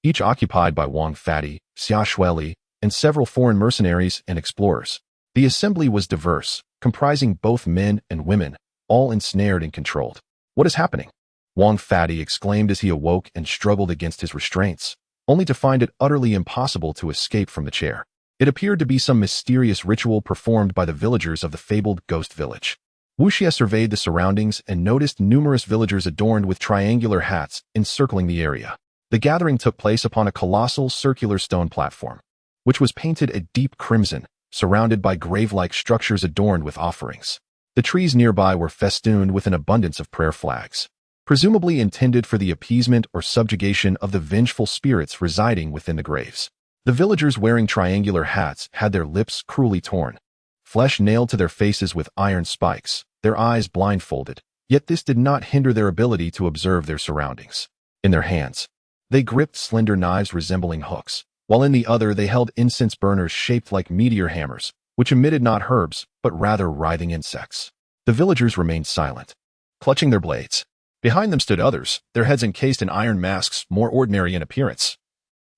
each occupied by Wang Fadi, Xia Shueli, and several foreign mercenaries and explorers. The assembly was diverse, comprising both men and women, all ensnared and controlled. "What is happening?" Wang Fadi exclaimed as he awoke and struggled against his restraints, only to find it utterly impossible to escape from the chair. It appeared to be some mysterious ritual performed by the villagers of the fabled ghost village. Wu Xie surveyed the surroundings and noticed numerous villagers adorned with triangular hats encircling the area. The gathering took place upon a colossal circular stone platform, which was painted a deep crimson, surrounded by grave-like structures adorned with offerings. The trees nearby were festooned with an abundance of prayer flags, presumably intended for the appeasement or subjugation of the vengeful spirits residing within the graves. The villagers wearing triangular hats had their lips cruelly torn, flesh nailed to their faces with iron spikes, their eyes blindfolded, yet this did not hinder their ability to observe their surroundings. In their hands, they gripped slender knives resembling hooks, while in the other they held incense burners shaped like meteor hammers, which emitted not herbs, but rather writhing insects. The villagers remained silent, clutching their blades. Behind them stood others, their heads encased in iron masks more ordinary in appearance,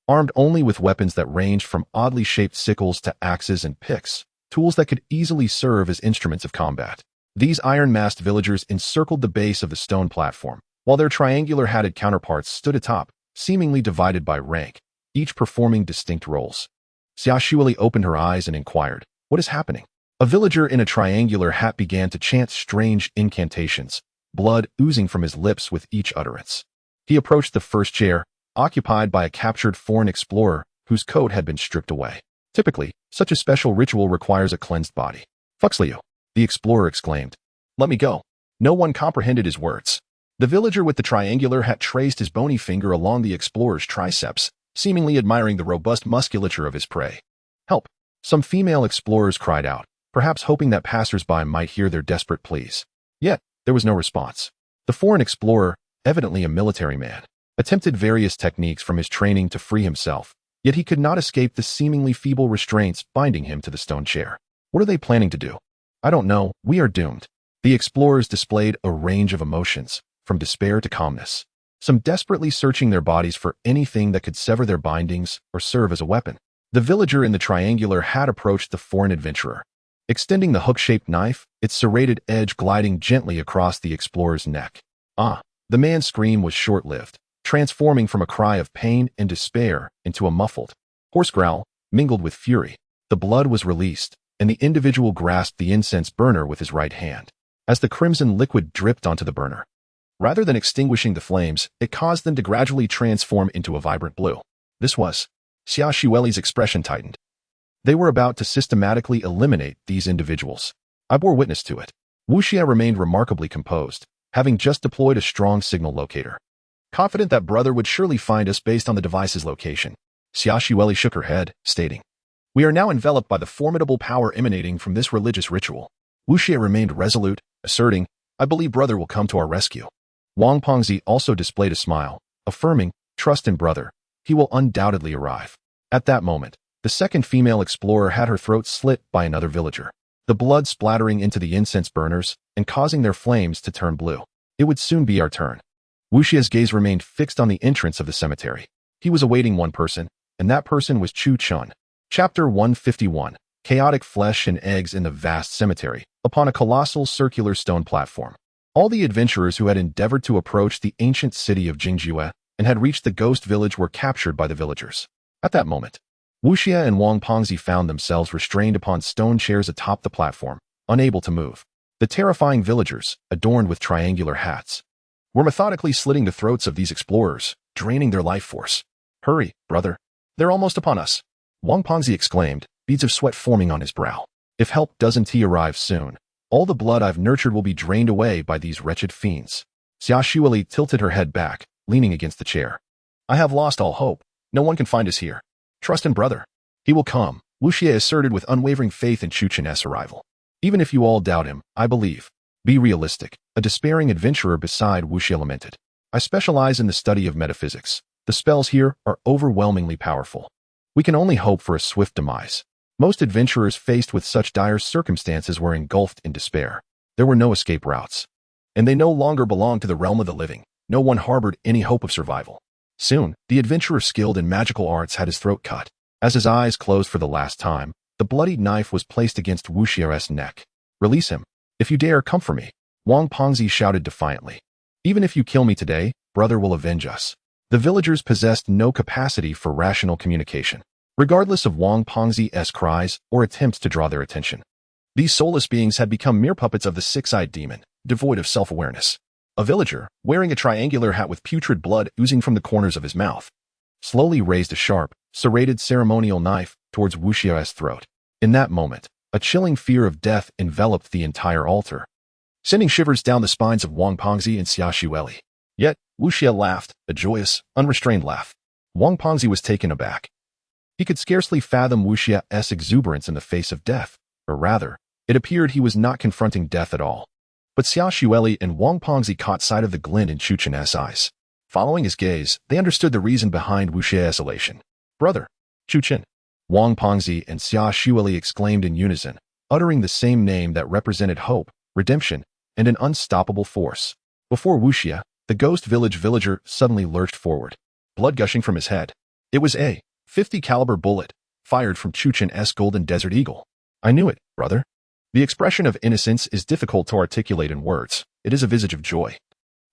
armed only with weapons that ranged from oddly shaped sickles to axes and picks, tools that could easily serve as instruments of combat. These iron-masked villagers encircled the base of the stone platform, while their triangular-hatted counterparts stood atop, seemingly divided by rank, each performing distinct roles. Xia Shueli opened her eyes and inquired, "What is happening?" A villager in a triangular hat began to chant strange incantations, blood oozing from his lips with each utterance. He approached the first chair, occupied by a captured foreign explorer whose coat had been stripped away. Typically, such a special ritual requires a cleansed body. "Fuxliu," the explorer exclaimed. "Let me go." No one comprehended his words. The villager with the triangular hat traced his bony finger along the explorer's triceps, seemingly admiring the robust musculature of his prey. "Help!" Some female explorers cried out, perhaps hoping that passers-by might hear their desperate pleas. Yet, there was no response. The foreign explorer, evidently a military man, attempted various techniques from his training to free himself, yet he could not escape the seemingly feeble restraints binding him to the stone chair. What are they planning to do? "I don't know, we are doomed." The explorers displayed a range of emotions, from despair to calmness, some desperately searching their bodies for anything that could sever their bindings or serve as a weapon. The villager in the triangular hat approached the foreign adventurer, extending the hook-shaped knife, its serrated edge gliding gently across the explorer's neck. "Ah!" The man's scream was short-lived, transforming from a cry of pain and despair into a muffled, hoarse growl, mingled with fury. The blood was released, and the individual grasped the incense burner with his right hand. As the crimson liquid dripped onto the burner, rather than extinguishing the flames, it caused them to gradually transform into a vibrant blue. This was Xia Shueli's expression tightened. They were about to systematically eliminate these individuals. I bore witness to it. Wu Xie remained remarkably composed, having just deployed a strong signal locator. Confident that brother would surely find us based on the device's location, Xia Xueli shook her head, stating, "We are now enveloped by the formidable power emanating from this religious ritual." Wu Xie remained resolute, asserting, "I believe brother will come to our rescue." Wang Pengzi also displayed a smile, affirming, "Trust in brother. He will undoubtedly arrive." At that moment, the second female explorer had her throat slit by another villager, the blood splattering into the incense burners and causing their flames to turn blue. It would soon be our turn. Wu Xie's gaze remained fixed on the entrance of the cemetery. He was awaiting one person, and that person was Chu Chun. Chapter 151. Chaotic flesh and eggs in the vast cemetery, upon a colossal circular stone platform. All the adventurers who had endeavored to approach the ancient city of Jingjue and had reached the ghost village were captured by the villagers. At that moment, Wu Xie and Wang Pengzi found themselves restrained upon stone chairs atop the platform, unable to move. The terrifying villagers, adorned with triangular hats, were methodically slitting the throats of these explorers, draining their life force. "Hurry, brother. They're almost upon us," Wang Pengzi exclaimed, beads of sweat forming on his brow. "If help doesn't arrive soon, all the blood I've nurtured will be drained away by these wretched fiends." Xia Xueli tilted her head back, leaning against the chair. "I have lost all hope. No one can find us here. Trust in brother. He will come," Wu Xie asserted with unwavering faith in Chu Chen's arrival. "Even if you all doubt him, I believe. Be realistic," a despairing adventurer beside Wu Xie lamented. "I specialize in the study of metaphysics. The spells here are overwhelmingly powerful. We can only hope for a swift demise." Most adventurers faced with such dire circumstances were engulfed in despair. There were no escape routes, and they no longer belonged to the realm of the living. No one harbored any hope of survival. Soon, the adventurer skilled in magical arts had his throat cut. As his eyes closed for the last time, the bloodied knife was placed against Wu Xie's neck. "Release him. If you dare, come for me," Wang Pengzi shouted defiantly. "Even if you kill me today, brother will avenge us." The villagers possessed no capacity for rational communication, regardless of Wang Pengzi's cries or attempts to draw their attention. These soulless beings had become mere puppets of the six-eyed demon, devoid of self-awareness. A villager, wearing a triangular hat with putrid blood oozing from the corners of his mouth, slowly raised a sharp, serrated ceremonial knife towards Wu Xie's throat. In that moment, a chilling fear of death enveloped the entire altar, sending shivers down the spines of Wang Pengzi and Xia Xueli. Yet, Wu Xie laughed, a joyous, unrestrained laugh. Wang Pengzi was taken aback. He could scarcely fathom Wu Xie's exuberance in the face of death, or rather, it appeared he was not confronting death at all. But Xia Xueli and Wang Pengzi caught sight of the glint in Chu Chen's eyes. Following his gaze, they understood the reason behind Wu Xie's elation. "Brother, Chu Chen," Wang Pengzi and Xia Xueli exclaimed in unison, uttering the same name that represented hope, redemption, and an unstoppable force. Before Wu Xie, the ghost village villager suddenly lurched forward, blood gushing from his head. It was a .50 caliber bullet, fired from Chu Chen's golden desert eagle. "I knew it, brother." The expression of innocence is difficult to articulate in words. It is a visage of joy,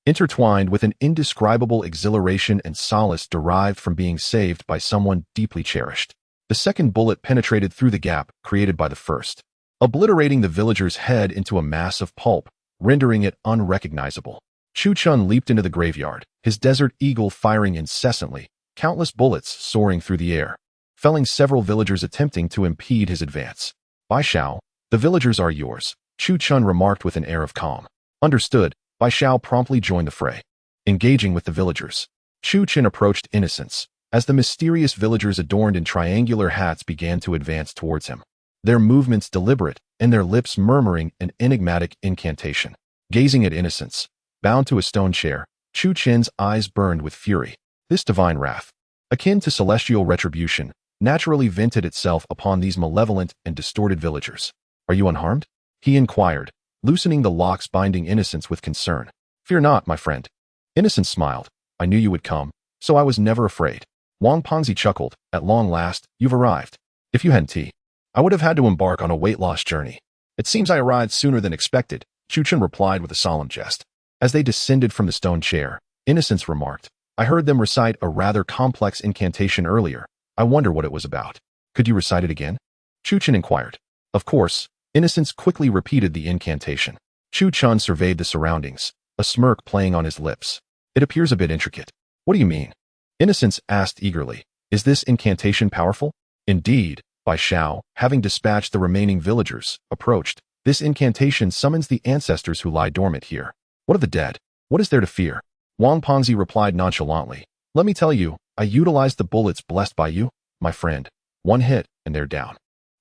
intertwined with an indescribable exhilaration and solace derived from being saved by someone deeply cherished. The second bullet penetrated through the gap created by the first, obliterating the villager's head into a mass of pulp, rendering it unrecognizable. Chu Chun leaped into the graveyard, his desert eagle firing incessantly, countless bullets soaring through the air, felling several villagers attempting to impede his advance. "Bai Shao, the villagers are yours," Chu Chun remarked with an air of calm. "Understood." Bai Shao promptly joined the fray. Engaging with the villagers, Chu Chen approached Innocence, as the mysterious villagers adorned in triangular hats began to advance towards him, their movements deliberate and their lips murmuring an enigmatic incantation. Gazing at Innocence, bound to a stone chair, Chu Chen's eyes burned with fury. This divine wrath, akin to celestial retribution, naturally vented itself upon these malevolent and distorted villagers. "Are you unharmed?" he inquired, loosening the locks binding Innocence with concern. "Fear not, my friend." Innocence smiled. "I knew you would come, so I was never afraid." Wang Pengzi chuckled. "At long last, you've arrived. If you hadn't, I would have had to embark on a weight-loss journey." "It seems I arrived sooner than expected," Chu Chen replied with a solemn jest. As they descended from the stone chair, Innocence remarked, "I heard them recite a rather complex incantation earlier. I wonder what it was about. Could you recite it again?" Chu Chen inquired. "Of course." Innocence quickly repeated the incantation. Chu Chun surveyed the surroundings, a smirk playing on his lips. "It appears a bit intricate." "What do you mean?" Innocence asked eagerly. "Is this incantation powerful?" "Indeed." Bai Shao, having dispatched the remaining villagers, approached. "This incantation summons the ancestors who lie dormant here. What of the dead? What is there to fear? Wang Pengzi replied nonchalantly. Let me tell you, I utilized the bullets blessed by you, my friend. One hit, and they're down.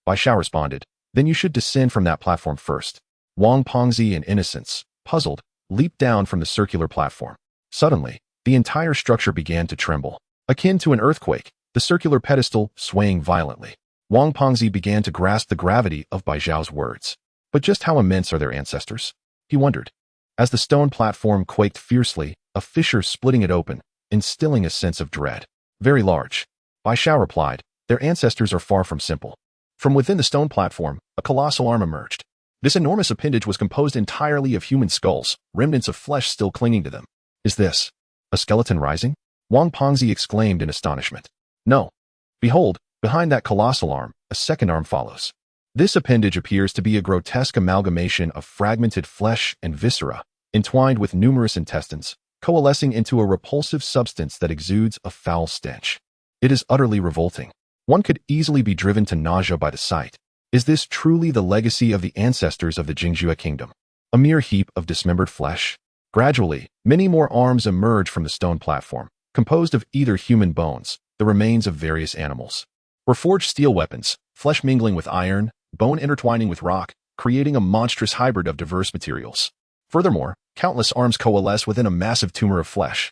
Bai Xiao responded. Then you should descend from that platform first. Wang Pengzi, in innocence, puzzled, leaped down from the circular platform. Suddenly, the entire structure began to tremble. Akin to an earthquake, the circular pedestal swaying violently. Wang Pengzi began to grasp the gravity of Bai Xiao's words. But just how immense are their ancestors? He wondered. As the stone platform quaked fiercely, a fissure splitting it open, instilling a sense of dread. Very large. Bai Xiao replied. Their ancestors are far from simple. From within the stone platform, a colossal arm emerged. This enormous appendage was composed entirely of human skulls, remnants of flesh still clinging to them. Is this a skeleton rising? Wang Pengzi exclaimed in astonishment. No. Behold, behind that colossal arm, a second arm follows. This appendage appears to be a grotesque amalgamation of fragmented flesh and viscera, entwined with numerous intestines, coalescing into a repulsive substance that exudes a foul stench. It is utterly revolting. One could easily be driven to nausea by the sight. Is this truly the legacy of the ancestors of the Jingzhou kingdom? A mere heap of dismembered flesh? Gradually, many more arms emerge from the stone platform, composed of either human bones, the remains of various animals, or forged steel weapons, flesh mingling with iron, bone intertwining with rock, creating a monstrous hybrid of diverse materials. Furthermore, countless arms coalesce within a massive tumor of flesh.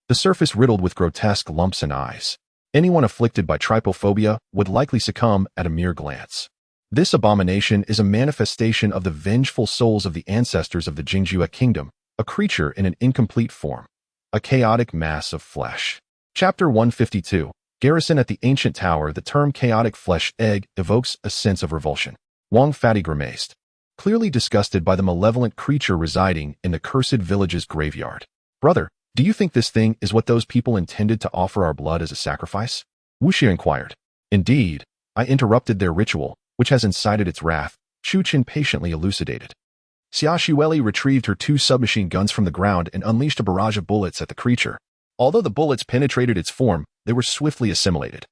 The surface riddled with grotesque lumps and eyes. Anyone afflicted by trypophobia would likely succumb at a mere glance. This abomination is a manifestation of the vengeful souls of the ancestors of the Jingzhou kingdom, a creature in an incomplete form, a chaotic mass of flesh. Chapter 152. Garrison at the ancient tower. The term chaotic flesh egg evokes a sense of revulsion. Wang Fadi grimaced, clearly disgusted by the malevolent creature residing in the cursed village's graveyard. Brother, do you think this thing is what those people intended to offer our blood as a sacrifice? Wu Xie inquired. Indeed, I interrupted their ritual, which has incited its wrath, Chu Qin patiently elucidated. Xia Xueli retrieved her 2 submachine guns from the ground and unleashed a barrage of bullets at the creature. Although the bullets penetrated its form, they were swiftly assimilated,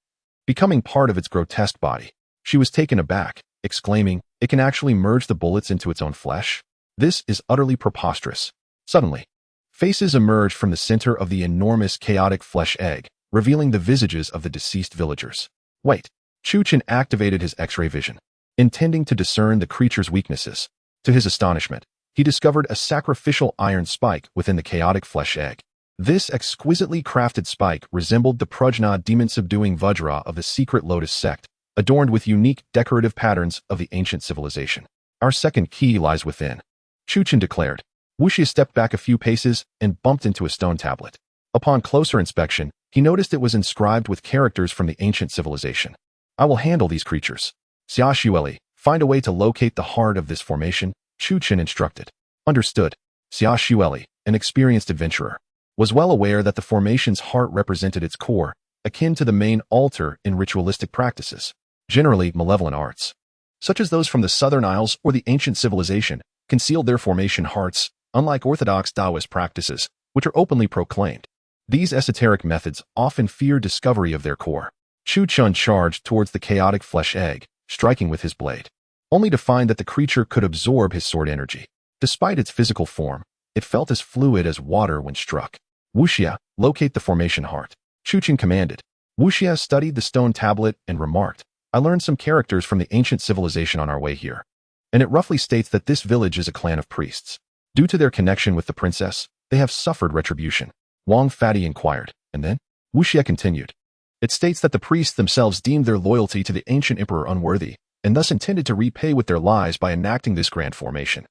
becoming part of its grotesque body. She was taken aback, exclaiming, it can actually merge the bullets into its own flesh? This is utterly preposterous. Suddenly, faces emerged from the center of the enormous chaotic flesh egg, revealing the visages of the deceased villagers. Wait. Chu Qin activated his X-ray vision, intending to discern the creature's weaknesses. To his astonishment, he discovered a sacrificial iron spike within the chaotic flesh egg. This exquisitely crafted spike resembled the Prajna demon-subduing Vajra of the secret Lotus sect, adorned with unique decorative patterns of the ancient civilization. Our second key lies within, Chu Qin declared. Wu Xie stepped back a few paces and bumped into a stone tablet. Upon closer inspection, he noticed it was inscribed with characters from the ancient civilization. I will handle these creatures. Xia Xueli, find a way to locate the heart of this formation, Chu Qin instructed. Understood. Xia Xueli, an experienced adventurer, was well aware that the formation's heart represented its core, akin to the main altar in ritualistic practices, generally malevolent arts, such as those from the Southern Isles or the ancient civilization, concealed their formation hearts, unlike orthodox Taoist practices, which are openly proclaimed. These esoteric methods often fear discovery of their core. Chu Qin charged towards the chaotic flesh egg, striking with his blade, only to find that the creature could absorb his sword energy. Despite its physical form, it felt as fluid as water when struck. Wu Xie, locate the formation heart, Chu Qin commanded. Wu Xie studied the stone tablet and remarked, I learned some characters from the ancient civilization on our way here, and it roughly states that this village is a clan of priests. Due to their connection with the princess, they have suffered retribution. Wang Fadi inquired, and then? Wu Xie continued. It states that the priests themselves deemed their loyalty to the ancient emperor unworthy, and thus intended to repay with their lives by enacting this grand formation,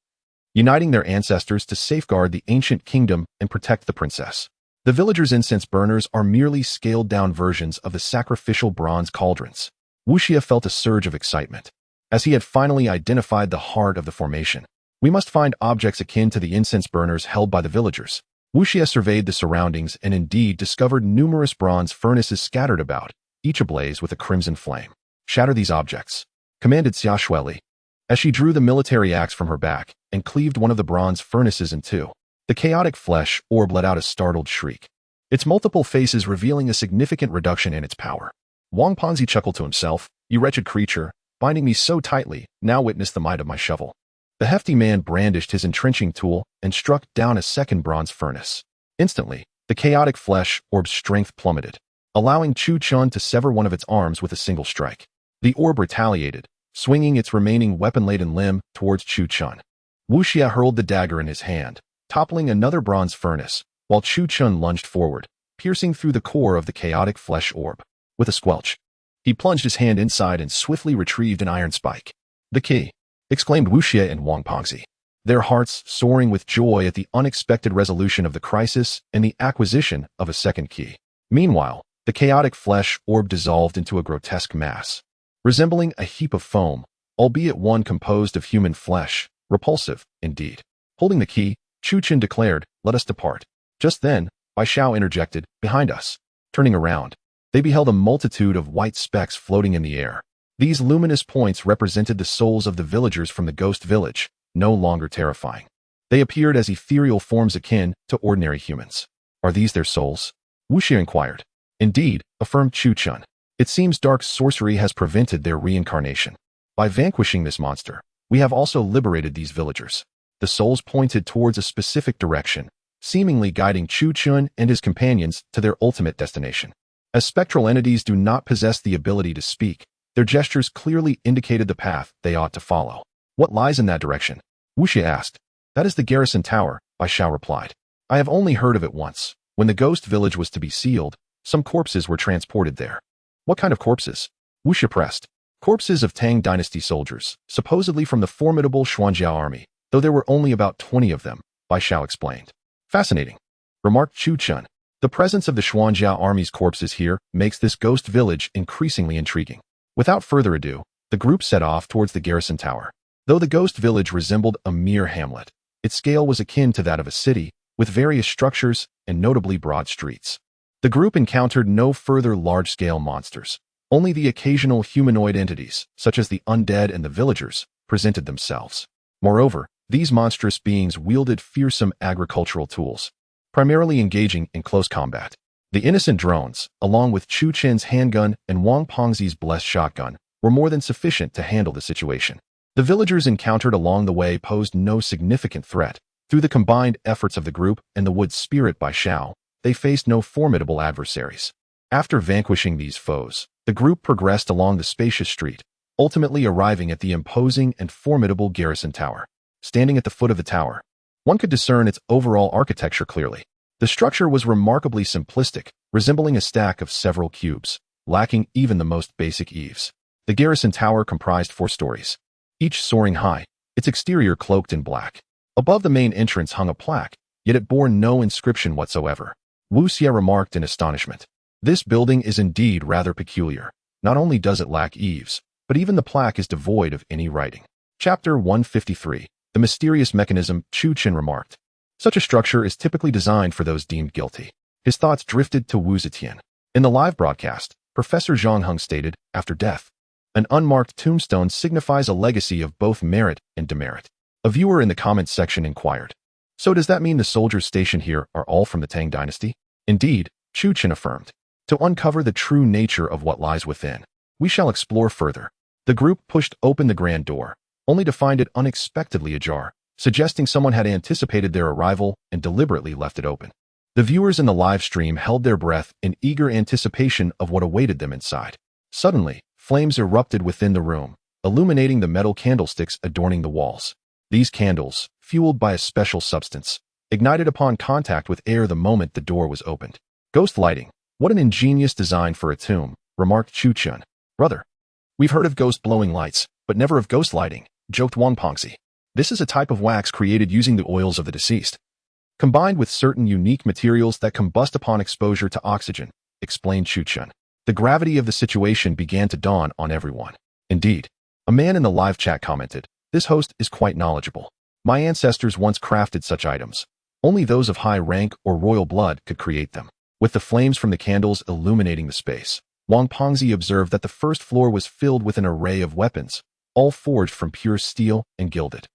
uniting their ancestors to safeguard the ancient kingdom and protect the princess. The villagers' incense burners are merely scaled-down versions of the sacrificial bronze cauldrons. Wu Xie felt a surge of excitement, as he had finally identified the heart of the formation. We must find objects akin to the incense burners held by the villagers. Wu Xie surveyed the surroundings and indeed discovered numerous bronze furnaces scattered about, each ablaze with a crimson flame. Shatter these objects, commanded Xia Xueli, as she drew the military axe from her back and cleaved one of the bronze furnaces in two. The chaotic flesh orb let out a startled shriek, its multiple faces revealing a significant reduction in its power. Wang Pengzi chuckled to himself, You wretched creature, binding me so tightly, now witness the might of my shovel. The hefty man brandished his entrenching tool and struck down a second bronze furnace. Instantly, the chaotic flesh orb's strength plummeted, allowing Chu Chun to sever one of its arms with a single strike. The orb retaliated, swinging its remaining weapon-laden limb towards Chu Chun. Wu Xie hurled the dagger in his hand, toppling another bronze furnace, while Chu Chun lunged forward, piercing through the core of the chaotic flesh orb. With a squelch, he plunged his hand inside and swiftly retrieved an iron spike. "The key!" exclaimed Wu Xie and Wang Pengzi, their hearts soaring with joy at the unexpected resolution of the crisis and the acquisition of a second key. Meanwhile, the chaotic flesh orb dissolved into a grotesque mass, resembling a heap of foam, albeit one composed of human flesh. Repulsive, indeed. Holding the key, Chu Chun declared, "Let us depart." Just then, Bai Xiao interjected, "Behind us." Turning around, they beheld a multitude of white specks floating in the air. These luminous points represented the souls of the villagers from the ghost village, no longer terrifying. They appeared as ethereal forms akin to ordinary humans. "Are these their souls?" Wu Xie inquired. "Indeed," affirmed Chu Chun. "It seems dark sorcery has prevented their reincarnation. By vanquishing this monster, we have also liberated these villagers." The souls pointed towards a specific direction, seemingly guiding Chu Chun and his companions to their ultimate destination. As spectral entities do not possess the ability to speak, their gestures clearly indicated the path they ought to follow. "What lies in that direction?" Wu Xie asked. "That is the garrison tower," Bai Xiao replied. "I have only heard of it once. When the ghost village was to be sealed, some corpses were transported there." "What kind of corpses?" Wu Xie pressed. "Corpses of Tang dynasty soldiers, supposedly from the formidable Shennongjia army, though there were only about 20 of them," Bai Xiao explained. "Fascinating," remarked Chu Chun. "The presence of the Shennongjia army's corpses here makes this ghost village increasingly intriguing." Without further ado, the group set off towards the garrison tower. Though the ghost village resembled a mere hamlet, its scale was akin to that of a city, with various structures and notably broad streets. The group encountered no further large-scale monsters. Only the occasional humanoid entities, such as the undead and the villagers, presented themselves. Moreover, these monstrous beings wielded fearsome agricultural tools, primarily engaging in close combat. The innocent drones, along with Chu Chen's handgun and Wang Pengzi's blessed shotgun, were more than sufficient to handle the situation. The villagers encountered along the way posed no significant threat. Through the combined efforts of the group and the wood spirit Bai Xiao, they faced no formidable adversaries. After vanquishing these foes, the group progressed along the spacious street, ultimately arriving at the imposing and formidable garrison tower. Standing at the foot of the tower, one could discern its overall architecture clearly. The structure was remarkably simplistic, resembling a stack of several cubes, lacking even the most basic eaves. The garrison tower comprised 4 stories, each soaring high, its exterior cloaked in black. Above the main entrance hung a plaque, yet it bore no inscription whatsoever. Wu Xie remarked in astonishment. "This building is indeed rather peculiar. Not only does it lack eaves, but even the plaque is devoid of any writing." Chapter 153. The mysterious mechanism, Chu Chun remarked. "Such a structure is typically designed for those deemed guilty." His thoughts drifted to Wu Zetian. In the live broadcast, Professor Zhang Hung stated, "After death, an unmarked tombstone signifies a legacy of both merit and demerit." A viewer in the comments section inquired, "So does that mean the soldiers stationed here are all from the Tang dynasty?" "Indeed," Chu Chun affirmed. "To uncover the true nature of what lies within, we shall explore further." The group pushed open the grand door, only to find it unexpectedly ajar, suggesting someone had anticipated their arrival and deliberately left it open. The viewers in the live stream held their breath in eager anticipation of what awaited them inside. Suddenly, flames erupted within the room, illuminating the metal candlesticks adorning the walls. These candles, fueled by a special substance, ignited upon contact with air the moment the door was opened. "Ghost lighting. What an ingenious design for a tomb," remarked Chu Chun. "Brother, we've heard of ghost blowing lights, but never of ghost lighting," joked Wang Pengzi. "This is a type of wax created using the oils of the deceased, combined with certain unique materials that combust upon exposure to oxygen," explained Chu Chun. The gravity of the situation began to dawn on everyone. Indeed, a man in the live chat commented, "This host is quite knowledgeable. My ancestors once crafted such items. Only those of high rank or royal blood could create them." With the flames from the candles illuminating the space, Wang Pengzi observed that the first floor was filled with an array of weapons, all forged from pure steel and gilded.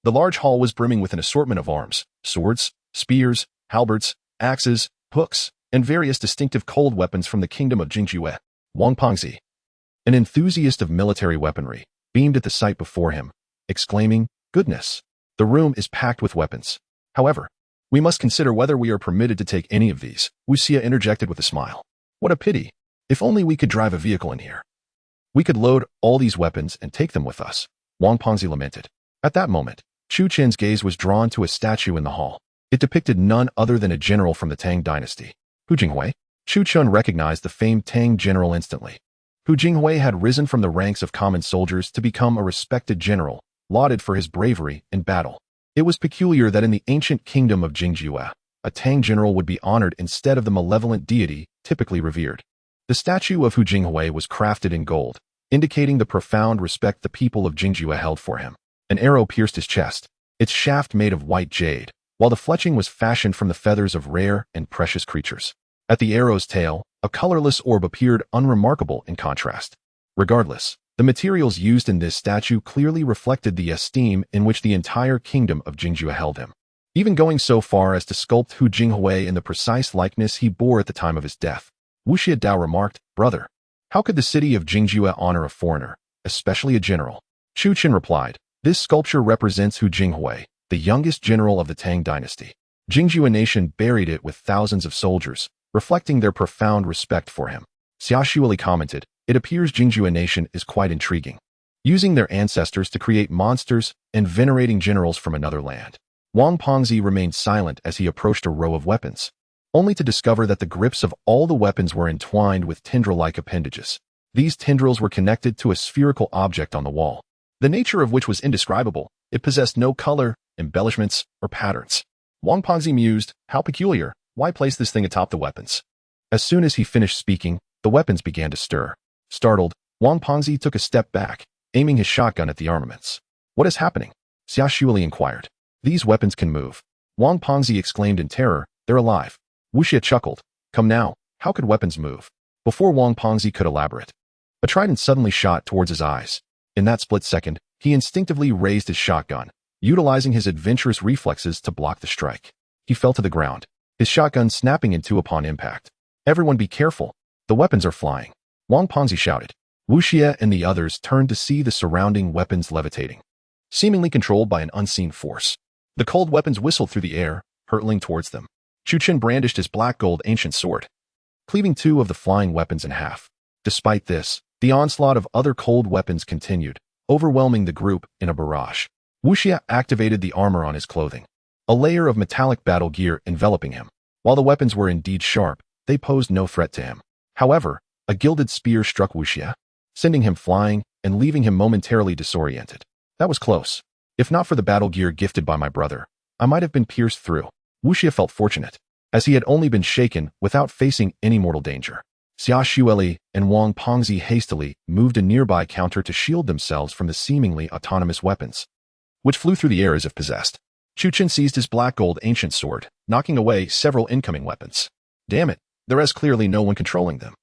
The large hall was brimming with an assortment of arms, swords, spears, halberds, axes, hooks, and various distinctive cold weapons from the kingdom of Jingjiue. Wang Pengzi, an enthusiast of military weaponry, beamed at the sight before him, exclaiming, Goodness. The room is packed with weapons. However, we must consider whether we are permitted to take any of these, Wu Xie interjected with a smile. What a pity. If only we could drive a vehicle in here. We could load all these weapons and take them with us, Wang Pengzi lamented. At that moment, Chu Chen's gaze was drawn to a statue in the hall. It depicted none other than a general from the Tang dynasty. Hu Jinghui. Chu Chun recognized the famed Tang general instantly. Hu Jinghui had risen from the ranks of common soldiers to become a respected general, lauded for his bravery in battle. It was peculiar that in the ancient kingdom of Jingjue, a Tang general would be honored instead of the malevolent deity typically revered. The statue of Hu Jinghui was crafted in gold, indicating the profound respect the people of Jingjue held for him. An arrow pierced his chest, its shaft made of white jade, while the fletching was fashioned from the feathers of rare and precious creatures. At the arrow's tail, a colorless orb appeared unremarkable in contrast. Regardless, the materials used in this statue clearly reflected the esteem in which the entire kingdom of Jingjue held him, even going so far as to sculpt Hu Jinghui in the precise likeness he bore at the time of his death. Wu Xie Dao remarked, "Brother, how could the city of Jingjue honor a foreigner, especially a general?" Chu Chen replied, "This sculpture represents Hu Jinghui, the youngest general of the Tang dynasty. Jingjue nation buried it with thousands of soldiers, reflecting their profound respect for him." Xia Shuili commented, "It appears Jingjue nation is quite intriguing, using their ancestors to create monsters and venerating generals from another land." Wang Pengzi remained silent as he approached a row of weapons, only to discover that the grips of all the weapons were entwined with tendril-like appendages. These tendrils were connected to a spherical object on the wall, the nature of which was indescribable. It possessed no color, embellishments, or patterns. Wang Pengzi mused, "How peculiar. Why place this thing atop the weapons?" As soon as he finished speaking, the weapons began to stir. Startled, Wang Pengzi took a step back, aiming his shotgun at the armaments. "What is happening?" Xia Shuili inquired. "These weapons can move," Wang Pengzi exclaimed in terror. "They're alive." Wu Xie chuckled. "Come now, how could weapons move?" Before Wang Pengzi could elaborate, a trident suddenly shot towards his eyes. In that split second, he instinctively raised his shotgun, utilizing his adventurous reflexes to block the strike. He fell to the ground, his shotgun snapping in two upon impact. "Everyone be careful. The weapons are flying," Wang Pengzi shouted. Wu Xie and the others turned to see the surrounding weapons levitating, seemingly controlled by an unseen force. The cold weapons whistled through the air, hurtling towards them. Chu Chen brandished his black gold ancient sword, cleaving two of the flying weapons in half. Despite this, the onslaught of other cold weapons continued, overwhelming the group in a barrage. Wu Xie activated the armor on his clothing, a layer of metallic battle gear enveloping him. While the weapons were indeed sharp, they posed no threat to him. However, a gilded spear struck Wu Xie, sending him flying and leaving him momentarily disoriented. "That was close. If not for the battle gear gifted by my brother, I might have been pierced through." Wu Xie felt fortunate, as he had only been shaken without facing any mortal danger. Xia Shuili and Wang Pengzi hastily moved a nearby counter to shield themselves from the seemingly autonomous weapons, which flew through the air as if possessed. Chu Chen seized his black gold ancient sword, knocking away several incoming weapons. "Damn it, there is clearly no one controlling them.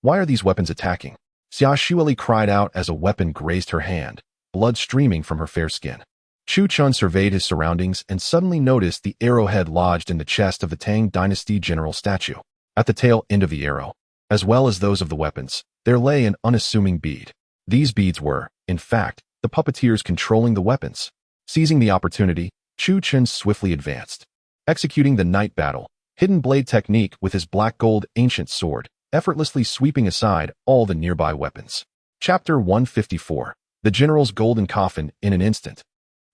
Why are these weapons attacking?" Xia Shuili cried out as a weapon grazed her hand, blood streaming from her fair skin. Chu Chun surveyed his surroundings and suddenly noticed the arrowhead lodged in the chest of the Tang dynasty general statue. At the tail end of the arrow, as well as those of the weapons, there lay an unassuming bead. These beads were, in fact, the puppeteers controlling the weapons. Seizing the opportunity, Chu Chen swiftly advanced, executing the night battle, hidden blade technique with his black gold ancient sword, effortlessly sweeping aside all the nearby weapons. Chapter 154. The General's Golden Coffin. In an instant,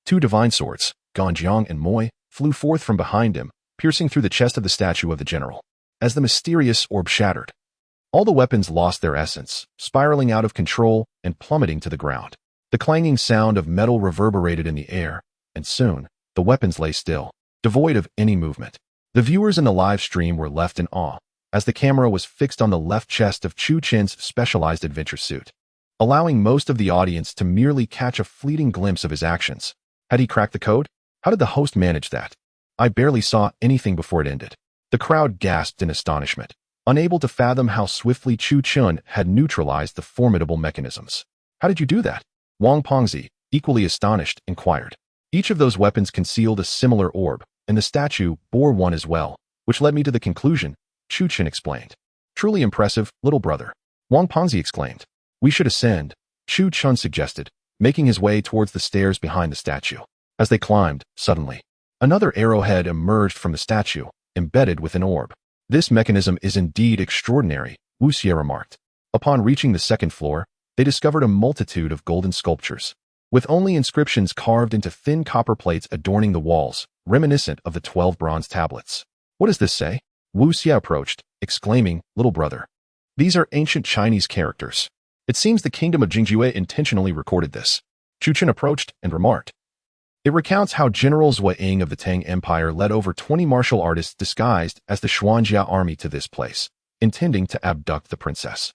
two divine swords, Ganjiang and Moi, flew forth from behind him, piercing through the chest of the statue of the general. As the mysterious orb shattered, all the weapons lost their essence, spiraling out of control and plummeting to the ground. The clanging sound of metal reverberated in the air, and soon, the weapons lay still, devoid of any movement. The viewers in the live stream were left in awe, as the camera was fixed on the left chest of Chu Chen's specialized adventure suit, allowing most of the audience to merely catch a fleeting glimpse of his actions. Had he cracked the code? How did the host manage that? I barely saw anything before it ended. The crowd gasped in astonishment, unable to fathom how swiftly Chu Chen had neutralized the formidable mechanisms. "How did you do that?" Wang Pengzi, equally astonished, inquired. Each of those weapons concealed a similar orb, and the statue bore one as well, which led me to the conclusion, Chu Chen explained. "Truly impressive, little brother," Wang Pengzi exclaimed. "We should ascend," Chu Chen suggested, making his way towards the stairs behind the statue. As they climbed, suddenly, another arrowhead emerged from the statue, embedded with an orb. This mechanism is indeed extraordinary, Wu Xie remarked. Upon reaching the second floor, they discovered a multitude of golden sculptures, with only inscriptions carved into thin copper plates adorning the walls, reminiscent of the 12 bronze tablets. What does this say? Wu Xie approached, exclaiming, "Little brother, these are ancient Chinese characters. It seems the kingdom of Jingzhou intentionally recorded this." Chu Chen approached and remarked. It recounts how General Zhang Qiling of the Tang Empire led over 20 martial artists disguised as the Shennongjia army to this place, intending to abduct the princess.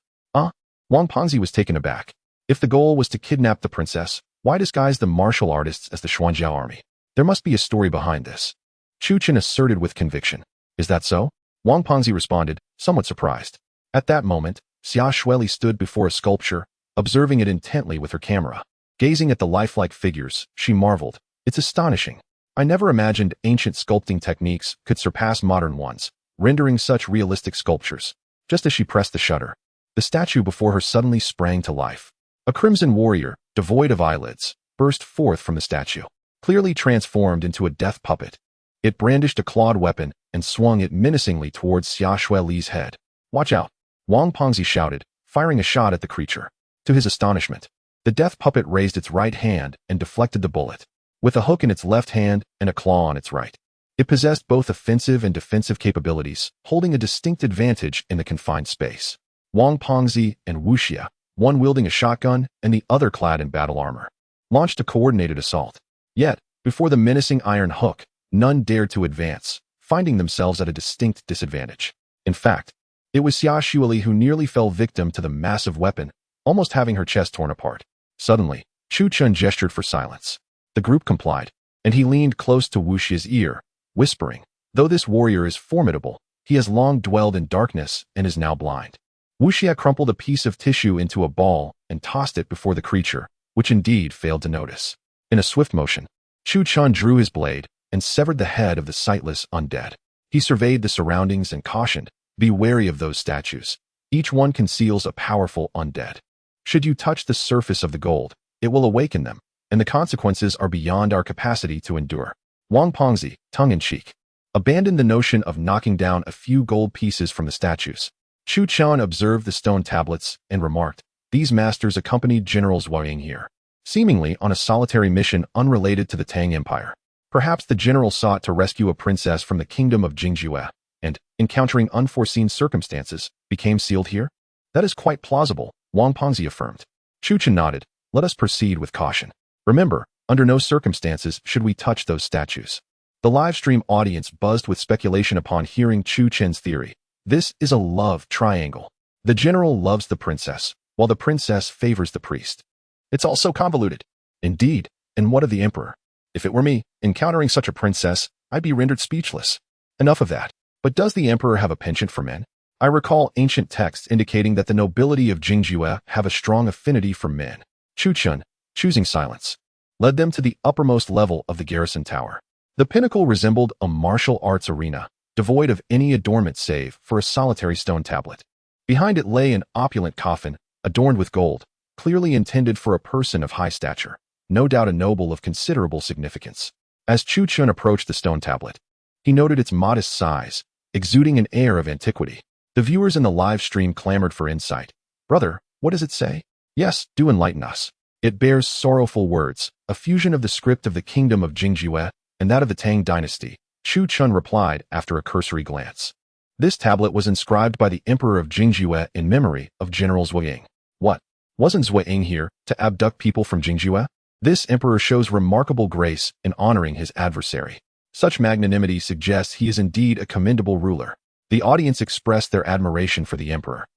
Wang Pengzi was taken aback. If the goal was to kidnap the princess, why disguise the martial artists as the Shennongjia army? There must be a story behind this. Chu Chen asserted with conviction. Is that so? Wang Pengzi responded, somewhat surprised. At that moment, Xia Shueli stood before a sculpture, observing it intently with her camera. Gazing at the lifelike figures, she marveled. It's astonishing. I never imagined ancient sculpting techniques could surpass modern ones, rendering such realistic sculptures. Just as she pressed the shutter, the statue before her suddenly sprang to life. A crimson warrior, devoid of eyelids, burst forth from the statue, clearly transformed into a death puppet. It brandished a clawed weapon and swung it menacingly towards Xia Shueli's head. Watch out! Wang Pengzi shouted, firing a shot at the creature. To his astonishment, the death puppet raised its right hand and deflected the bullet. With a hook in its left hand and a claw on its right, it possessed both offensive and defensive capabilities, holding a distinct advantage in the confined space. Wang Pengzi and Wu Xie, one wielding a shotgun and the other clad in battle armor, launched a coordinated assault. Yet, before the menacing iron hook, none dared to advance, finding themselves at a distinct disadvantage. In fact, it was Xia Shueli who nearly fell victim to the massive weapon, almost having her chest torn apart. Suddenly, Chu Chen gestured for silence. The group complied, and he leaned close to Wu Xie's ear, whispering, "Though this warrior is formidable, he has long dwelled in darkness and is now blind." Wu Xie crumpled a piece of tissue into a ball and tossed it before the creature, which indeed failed to notice. In a swift motion, Chu Chen drew his blade and severed the head of the sightless undead. He surveyed the surroundings and cautioned, "Be wary of those statues. Each one conceals a powerful undead. Should you touch the surface of the gold, it will awaken them, and the consequences are beyond our capacity to endure." Wang Pengzi, tongue-in-cheek, abandoned the notion of knocking down a few gold pieces from the statues. Chu Chen observed the stone tablets and remarked, "These masters accompanied General Zhang Qiling here, seemingly on a solitary mission unrelated to the Tang Empire. Perhaps the general sought to rescue a princess from the kingdom of Jingzhou and, encountering unforeseen circumstances, became sealed here?" "That is quite plausible," Wang Pengzi affirmed. Chu Chen nodded. "Let us proceed with caution. Remember, under no circumstances should we touch those statues." The livestream audience buzzed with speculation upon hearing Chu Chen's theory. This is a love triangle. The general loves the princess, while the princess favors the priest. It's all so convoluted. Indeed, and what of the emperor? If it were me, encountering such a princess, I'd be rendered speechless. Enough of that. But does the emperor have a penchant for men? I recall ancient texts indicating that the nobility of Jingzhou have a strong affinity for men. Chu Chen, choosing silence, led them to the uppermost level of the garrison tower. The pinnacle resembled a martial arts arena, devoid of any adornment save for a solitary stone tablet. Behind it lay an opulent coffin, adorned with gold, clearly intended for a person of high stature, no doubt a noble of considerable significance. As Chu Chen approached the stone tablet, he noted its modest size, exuding an air of antiquity. The viewers in the live stream clamored for insight. "Brother, what does it say?" "Yes, do enlighten us." "It bears sorrowful words, a fusion of the script of the kingdom of Jingzhou and that of the Tang dynasty," Chu Chen replied after a cursory glance. This tablet was inscribed by the emperor of Jingzhou in memory of General Zhang Qiling. What? Wasn't Zhang Qiling here to abduct people from Jingzhou? This emperor shows remarkable grace in honoring his adversary. Such magnanimity suggests he is indeed a commendable ruler. The audience expressed their admiration for the emperor,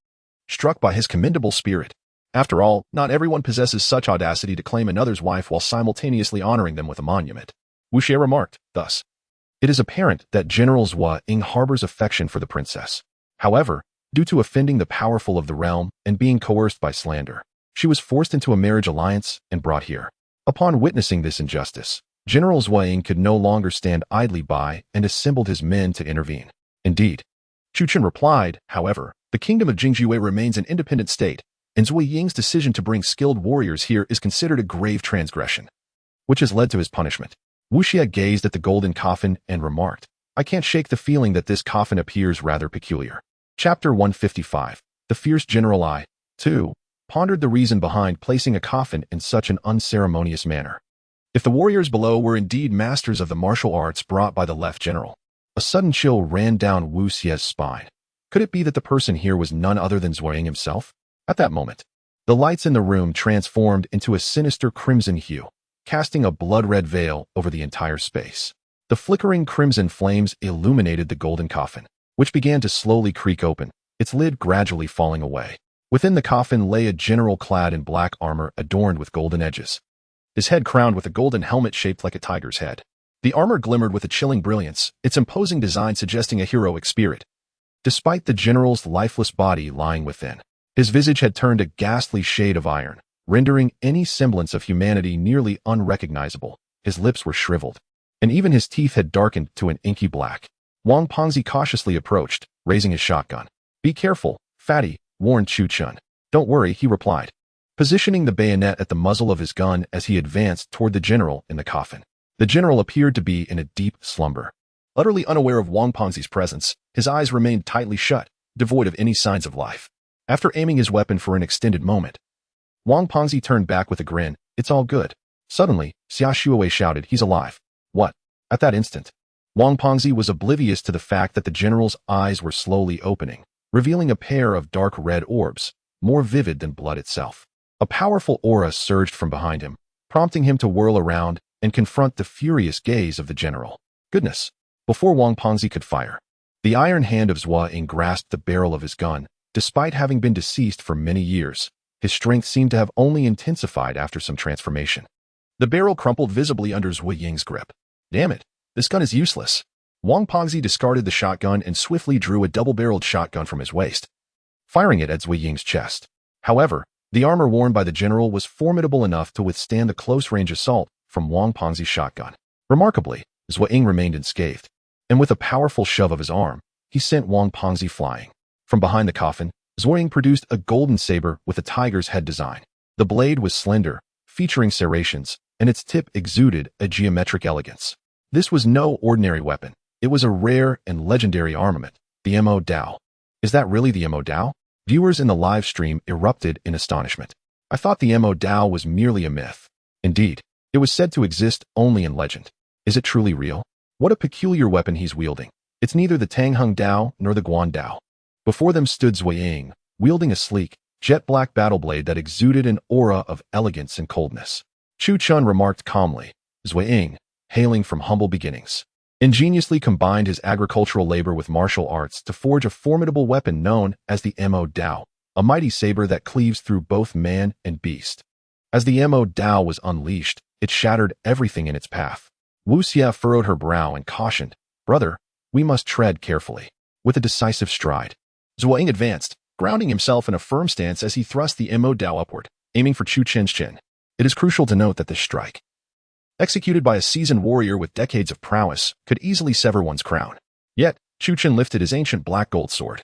struck by his commendable spirit. After all, not everyone possesses such audacity to claim another's wife while simultaneously honoring them with a monument. Wu Xie remarked, thus, "It is apparent that General Zhang Qiling harbors affection for the princess. However, due to offending the powerful of the realm and being coerced by slander, she was forced into a marriage alliance and brought here. Upon witnessing this injustice, General Zhang Qiling could no longer stand idly by and assembled his men to intervene." Indeed. Chu Chen replied, "However, the kingdom of Jingzhou remains an independent state, and Zhang Ying's decision to bring skilled warriors here is considered a grave transgression, which has led to his punishment. Wu Xie gazed at the golden coffin and remarked, I can't shake the feeling that this coffin appears rather peculiar. Chapter 155. The Fierce General I, 2, pondered the reason behind placing a coffin in such an unceremonious manner. If the warriors below were indeed masters of the martial arts brought by the left general, a sudden chill ran down Wu Xie's spine. Could it be that the person here was none other than Zhang Qiling himself? At that moment, the lights in the room transformed into a sinister crimson hue, casting a blood-red veil over the entire space. The flickering crimson flames illuminated the golden coffin, which began to slowly creak open, its lid gradually falling away. Within the coffin lay a general clad in black armor adorned with golden edges, his head crowned with a golden helmet shaped like a tiger's head. The armor glimmered with a chilling brilliance, its imposing design suggesting a heroic spirit. Despite the general's lifeless body lying within, his visage had turned a ghastly shade of iron, rendering any semblance of humanity nearly unrecognizable. His lips were shriveled, and even his teeth had darkened to an inky black. Wang Pengzi cautiously approached, raising his shotgun. Be careful, fatty, warned Chu Chun. Don't worry, he replied, positioning the bayonet at the muzzle of his gun as he advanced toward the general in the coffin. The general appeared to be in a deep slumber. Utterly unaware of Wang Pengzi's presence, his eyes remained tightly shut, devoid of any signs of life. After aiming his weapon for an extended moment, Wang Pengzi turned back with a grin. It's all good. Suddenly, Xia Shuowei shouted, he's alive. What? At that instant, Wang Pengzi was oblivious to the fact that the general's eyes were slowly opening, revealing a pair of dark red orbs, more vivid than blood itself. A powerful aura surged from behind him, prompting him to whirl around and confront the furious gaze of the general. Goodness! Before Wang Pengzi could fire, the iron hand of Zhang Qiling grasped the barrel of his gun. Despite having been deceased for many years, his strength seemed to have only intensified after some transformation. The barrel crumpled visibly under Zhang Qiling's grip. Damn it, this gun is useless. Wang Pengzi discarded the shotgun and swiftly drew a double-barreled shotgun from his waist, firing it at Zhang Qiling's chest. However, the armor worn by the general was formidable enough to withstand the close-range assault from Wang Pengzi's shotgun. Remarkably, Zhang Qiling remained unscathed, and with a powerful shove of his arm, he sent Wang Pengzi flying. From behind the coffin, Zhang Qiling produced a golden saber with a tiger's head design. The blade was slender, featuring serrations, and its tip exuded a geometric elegance. This was no ordinary weapon. It was a rare and legendary armament, the Mo Dao. Is that really the Mo Dao? Viewers in the live stream erupted in astonishment. I thought the Mo Dao was merely a myth. Indeed, it was said to exist only in legend. Is it truly real? What a peculiar weapon he's wielding. It's neither the Tangheng Dao nor the Guan Dao. Before them stood Zhang Qiling, wielding a sleek, jet-black battle blade that exuded an aura of elegance and coldness. Chu Chun remarked calmly, Zhang Qiling, hailing from humble beginnings, ingeniously combined his agricultural labor with martial arts to forge a formidable weapon known as the Mo Dao, a mighty saber that cleaves through both man and beast. As the Mo Dao was unleashed, it shattered everything in its path. Wu Xie furrowed her brow and cautioned, Brother, we must tread carefully. With a decisive stride, Zhang Qiling advanced, grounding himself in a firm stance as he thrust the Mo Dao upward, aiming for Chu Chen's chin. It is crucial to note that this strike, executed by a seasoned warrior with decades of prowess, could easily sever one's crown. Yet, Chu Chen lifted his ancient black gold sword,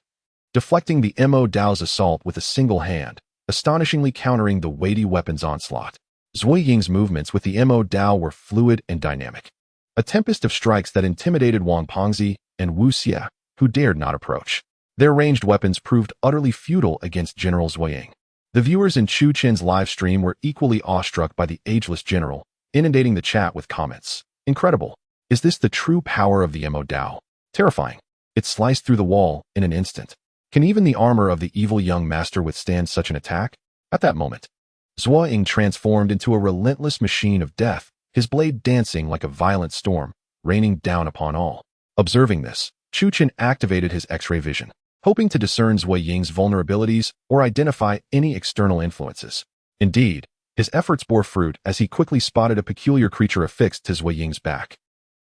deflecting the Mo Dao's assault with a single hand, astonishingly countering the weighty weapon's onslaught. Zhang Qiling's movements with the Mo Dao were fluid and dynamic, a tempest of strikes that intimidated Wang Pengzi and Wu Xie, who dared not approach. Their ranged weapons proved utterly futile against General Zhang Qiling. The viewers in Chu Chen's live stream were equally awestruck by the ageless general, inundating the chat with comments. Incredible. Is this the true power of the Mo Dao? Terrifying. It sliced through the wall in an instant. Can even the armor of the evil young master withstand such an attack? At that moment, Zhang Qiling transformed into a relentless machine of death, his blade dancing like a violent storm, raining down upon all. Observing this, Chu Chen activated his X-ray vision, hoping to discern Zhang Qiling's vulnerabilities or identify any external influences. Indeed, his efforts bore fruit as he quickly spotted a peculiar creature affixed to Zhang Qiling's back.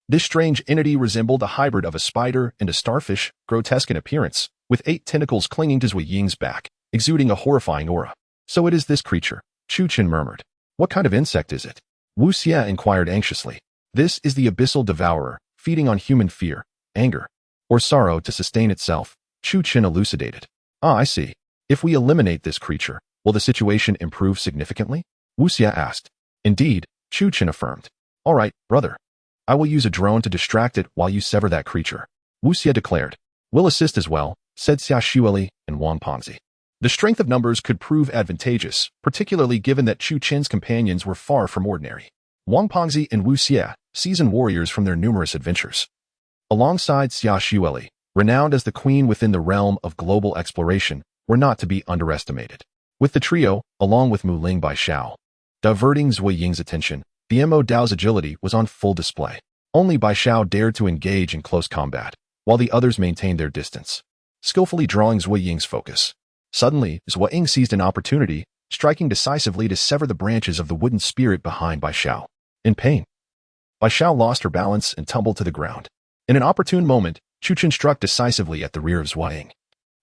This strange entity resembled a hybrid of a spider and a starfish, grotesque in appearance, with 8 tentacles clinging to Zhang Qiling's back, exuding a horrifying aura. So it is this creature, Chu Chen murmured. What kind of insect is it? Wu Xie inquired anxiously. This is the abyssal devourer, feeding on human fear, anger, or sorrow to sustain itself, Chu Chen elucidated. Ah, I see. If we eliminate this creature, will the situation improve significantly? Wu Xie asked. Indeed, Chu Chen affirmed. All right, brother. I will use a drone to distract it while you sever that creature, Wu Xie declared. We'll assist as well, said Xia Xueli and Wang Pengzi. The strength of numbers could prove advantageous, particularly given that Chu Chen's companions were far from ordinary. Wang Pengzi and Wu Xie, seasoned warriors from their numerous adventures. Alongside Xia Xueli, renowned as the queen within the realm of global exploration, were not to be underestimated. With the trio, along with Mu Ling Bai Xiao, diverting Zui Ying's attention, the Mo Dao's agility was on full display. Only Bai Xiao dared to engage in close combat, while the others maintained their distance, skillfully drawing Zui Ying's focus. Suddenly, Zui Ying seized an opportunity, striking decisively to sever the branches of the wooden spirit behind Bai Xiao. In pain, Bai Xiao lost her balance and tumbled to the ground. In an opportune moment, Chu Chen struck decisively at the rear of Zui Ying.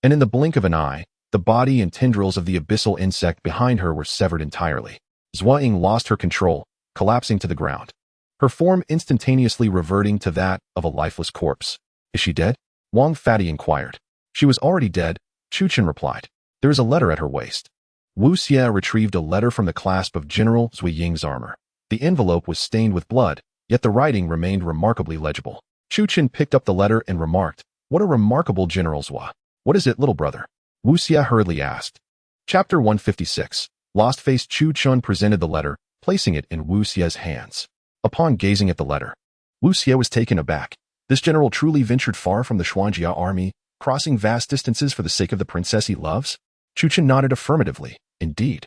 And in the blink of an eye, the body and tendrils of the abyssal insect behind her were severed entirely. Zui Ying lost her control, collapsing to the ground, her form instantaneously reverting to that of a lifeless corpse. Is she dead? Wang Fati inquired. She was already dead, Chu Chen replied. There is a letter at her waist. Wu Xie retrieved a letter from the clasp of General Zui Ying's armor. The envelope was stained with blood, yet the writing remained remarkably legible. Chu Chen picked up the letter and remarked, "What a remarkable General Zua. What is it, little brother?" Wu Xie hurriedly asked. Chapter 156. Lost-faced Chu Chen presented the letter, placing it in Wu Xie's hands. Upon gazing at the letter, Wu Xie was taken aback. This general truly ventured far from the Shennongjia army, crossing vast distances for the sake of the princess he loves? Chu Chen nodded affirmatively. Indeed.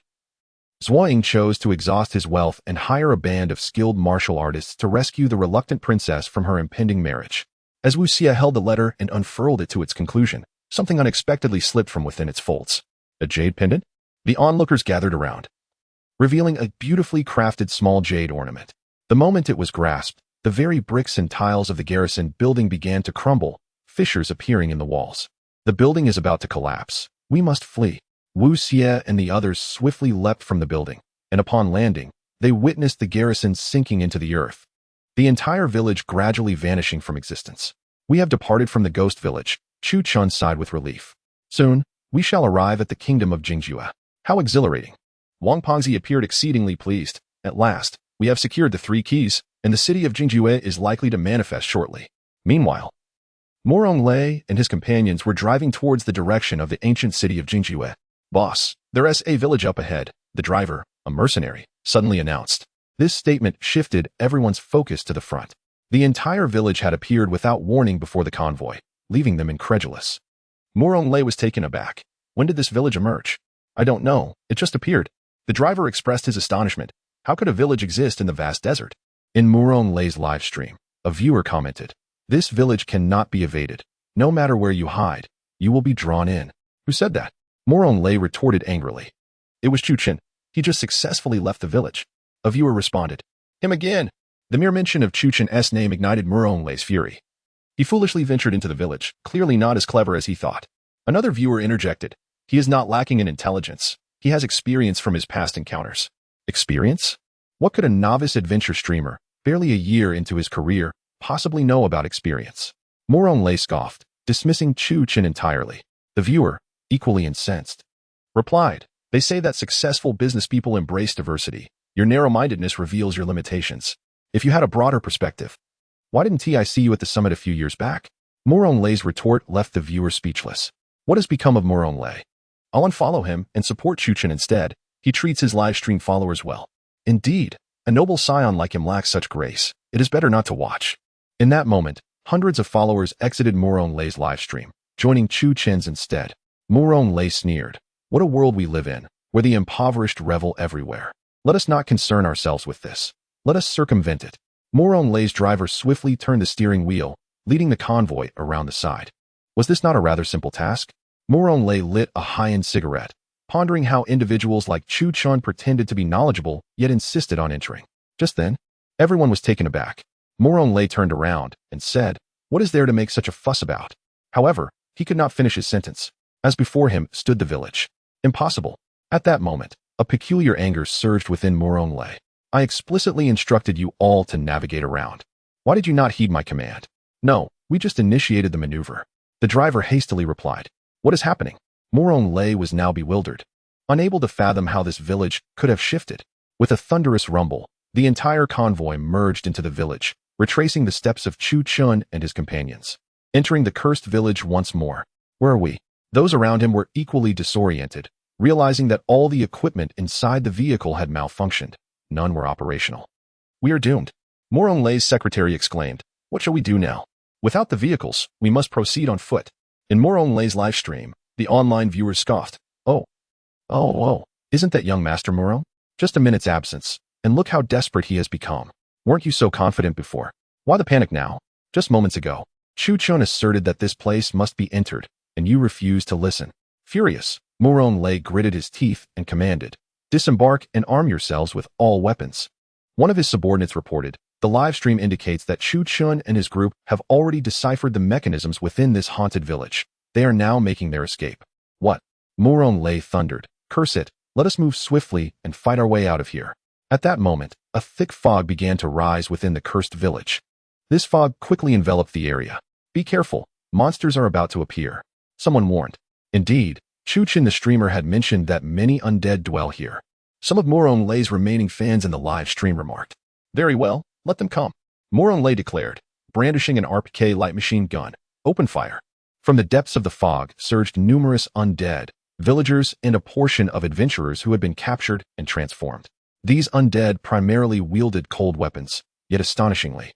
Zui Ying chose to exhaust his wealth and hire a band of skilled martial artists to rescue the reluctant princess from her impending marriage. As Wu Xie held the letter and unfurled it to its conclusion, something unexpectedly slipped from within its folds. A jade pendant? The onlookers gathered around, revealing a beautifully crafted small jade ornament. The moment it was grasped, the very bricks and tiles of the garrison building began to crumble, fissures appearing in the walls. The building is about to collapse. We must flee. Wu Xie and the others swiftly leapt from the building, and upon landing, they witnessed the garrison sinking into the earth, the entire village gradually vanishing from existence. We have departed from the ghost village, Chu Chen sighed with relief. Soon, we shall arrive at the kingdom of Jingjue. How exhilarating. Wang Pengzi appeared exceedingly pleased. At last, we have secured the 3 keys, and the city of Jingjue is likely to manifest shortly. Meanwhile, Morong Lei and his companions were driving towards the direction of the ancient city of Jingjue. Boss, there's a village up ahead, the driver, a mercenary, suddenly announced. This statement shifted everyone's focus to the front. The entire village had appeared without warning before the convoy, leaving them incredulous. Morong Lei was taken aback. When did this village emerge? I don't know, it just appeared. The driver expressed his astonishment. How could a village exist in the vast desert? In Morong Lei's live stream, a viewer commented, "This village cannot be evaded. No matter where you hide, you will be drawn in." Who said that? Morong Lei retorted angrily. It was Chu Chen. He just successfully left the village. A viewer responded, "Him again." The mere mention of Chu Chen's name ignited Morong Lei's fury. He foolishly ventured into the village, clearly not as clever as he thought. Another viewer interjected, "He is not lacking in intelligence. He has experience from his past encounters." Experience? What could a novice adventure streamer, barely a year into his career, possibly know about experience? Morong Lei scoffed, dismissing Chu Chen entirely. The viewer, equally incensed, replied, "They say that successful business people embrace diversity. Your narrow-mindedness reveals your limitations. If you had a broader perspective, why didn't I see you at the summit a few years back?" Morong Lei's retort left the viewer speechless. What has become of Morong Lei? I'll unfollow him and support Chu Chen instead. He treats his live stream followers well. Indeed, a noble scion like him lacks such grace. It is better not to watch. In that moment, hundreds of followers exited Morong Lei's live stream, joining Chu Chen's instead. Morong Lei sneered. What a world we live in, where the impoverished revel everywhere. Let us not concern ourselves with this. Let us circumvent it. Morong Lei's driver swiftly turned the steering wheel, leading the convoy around the side. Was this not a rather simple task? Morong Lei lit a high-end cigarette, pondering how individuals like Chu Chen pretended to be knowledgeable, yet insisted on entering. Just then, everyone was taken aback. Morong Lei turned around and said, "What is there to make such a fuss about?" However, he could not finish his sentence. As before him stood the village. Impossible. At that moment, a peculiar anger surged within Morong Lei. I explicitly instructed you all to navigate around. Why did you not heed my command? No, we just initiated the maneuver. The driver hastily replied. What is happening? Morong Lei was now bewildered, unable to fathom how this village could have shifted. With a thunderous rumble, the entire convoy merged into the village, retracing the steps of Chu Chun and his companions. Entering the cursed village once more. Where are we? Those around him were equally disoriented, realizing that all the equipment inside the vehicle had malfunctioned. None were operational. We are doomed. Morong Lei's secretary exclaimed. What shall we do now? Without the vehicles, we must proceed on foot. In Morong Lei's live stream, the online viewers scoffed. Oh, isn't that young Master Morong? Just a minute's absence, and look how desperate he has become. Weren't you so confident before? Why the panic now? Just moments ago, Chu Chun asserted that this place must be entered, and you refused to listen. Furious, Morong Lei gritted his teeth and commanded, disembark and arm yourselves with all weapons. One of his subordinates reported, the live stream indicates that Chu Chun and his group have already deciphered the mechanisms within this haunted village. They are now making their escape. What? Morong Lei thundered. Curse it, let us move swiftly and fight our way out of here. At that moment, a thick fog began to rise within the cursed village. This fog quickly enveloped the area. Be careful, monsters are about to appear. Someone warned. Indeed, Chu Chun the streamer had mentioned that many undead dwell here. Some of Morong Lei's remaining fans in the live stream remarked. Very well, let them come. Morong Lei declared, brandishing an RPK light machine gun. Open fire. From the depths of the fog surged numerous undead, villagers, and a portion of adventurers who had been captured and transformed. These undead primarily wielded cold weapons, yet astonishingly,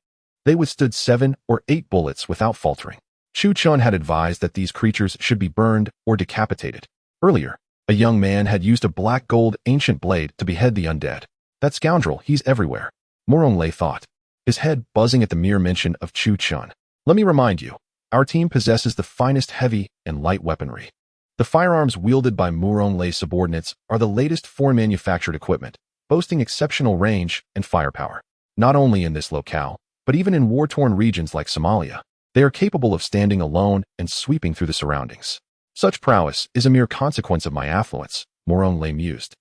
they withstood 7 or 8 bullets without faltering. Chu Chun had advised that these creatures should be burned or decapitated. Earlier, a young man had used a black gold ancient blade to behead the undead. That scoundrel, he's everywhere, Morong Lei thought, his head buzzing at the mere mention of Chu Chun. Let me remind you, our team possesses the finest heavy and light weaponry. The firearms wielded by Morong Lei's subordinates are the latest foreign-manufactured equipment, boasting exceptional range and firepower. Not only in this locale, but even in war-torn regions like Somalia, they are capable of standing alone and sweeping through the surroundings. Such prowess is a mere consequence of my affluence, Morong Lei mused.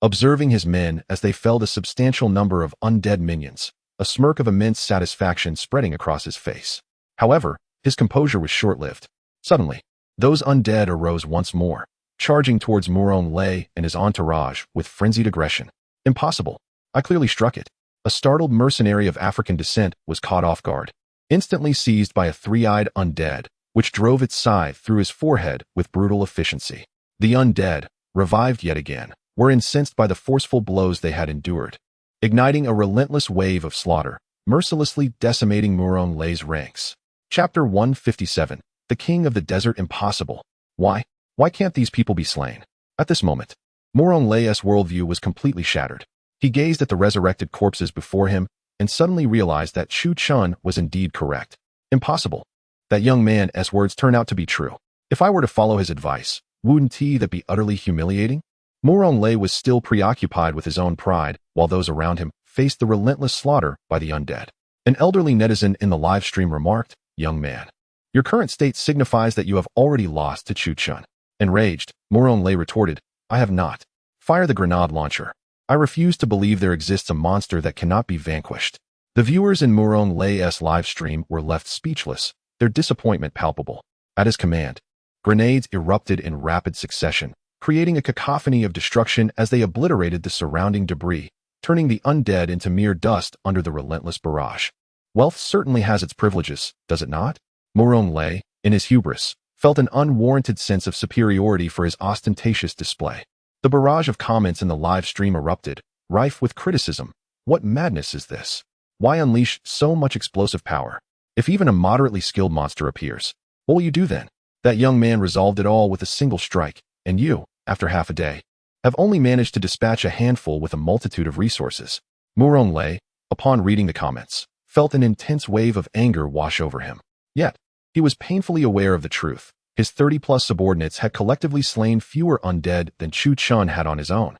Observing his men as they felled a substantial number of undead minions, a smirk of immense satisfaction spreading across his face. However, his composure was short-lived. Suddenly, those undead arose once more, charging towards Morong Lei and his entourage with frenzied aggression. Impossible. I clearly struck it. A startled mercenary of African descent was caught off guard, instantly seized by a three-eyed undead, which drove its scythe through his forehead with brutal efficiency. The undead, revived yet again, were incensed by the forceful blows they had endured, igniting a relentless wave of slaughter, mercilessly decimating Morong Lei's ranks. Chapter 157. The King of the Desert Impossible. Why can't these people be slain? At this moment, Morong Lei's worldview was completely shattered. He gazed at the resurrected corpses before him and suddenly realized that Chu Chun was indeed correct. Impossible. That young man's words turn out to be true. If I were to follow his advice, wouldn't that be utterly humiliating? Morong Lei was still preoccupied with his own pride, while those around him faced the relentless slaughter by the undead. An elderly netizen in the live stream remarked, "Young man, your current state signifies that you have already lost to Chu Chun." Enraged, Morong Lei retorted, "I have not. Fire the grenade launcher. I refuse to believe there exists a monster that cannot be vanquished." The viewers in Morong Lei's live stream were left speechless, their disappointment palpable. At his command, grenades erupted in rapid succession, creating a cacophony of destruction as they obliterated the surrounding debris, turning the undead into mere dust under the relentless barrage. Wealth certainly has its privileges, does it not? Morong Lei, in his hubris, felt an unwarranted sense of superiority for his ostentatious display. The barrage of comments in the live stream erupted, rife with criticism. What madness is this? Why unleash so much explosive power? If even a moderately skilled monster appears, what will you do then? That young man resolved it all with a single strike, and you, after half a day, have only managed to dispatch a handful with a multitude of resources. Morong Lei, upon reading the comments, felt an intense wave of anger wash over him. Yet, he was painfully aware of the truth. His 30-plus subordinates had collectively slain fewer undead than Chu Chun had on his own.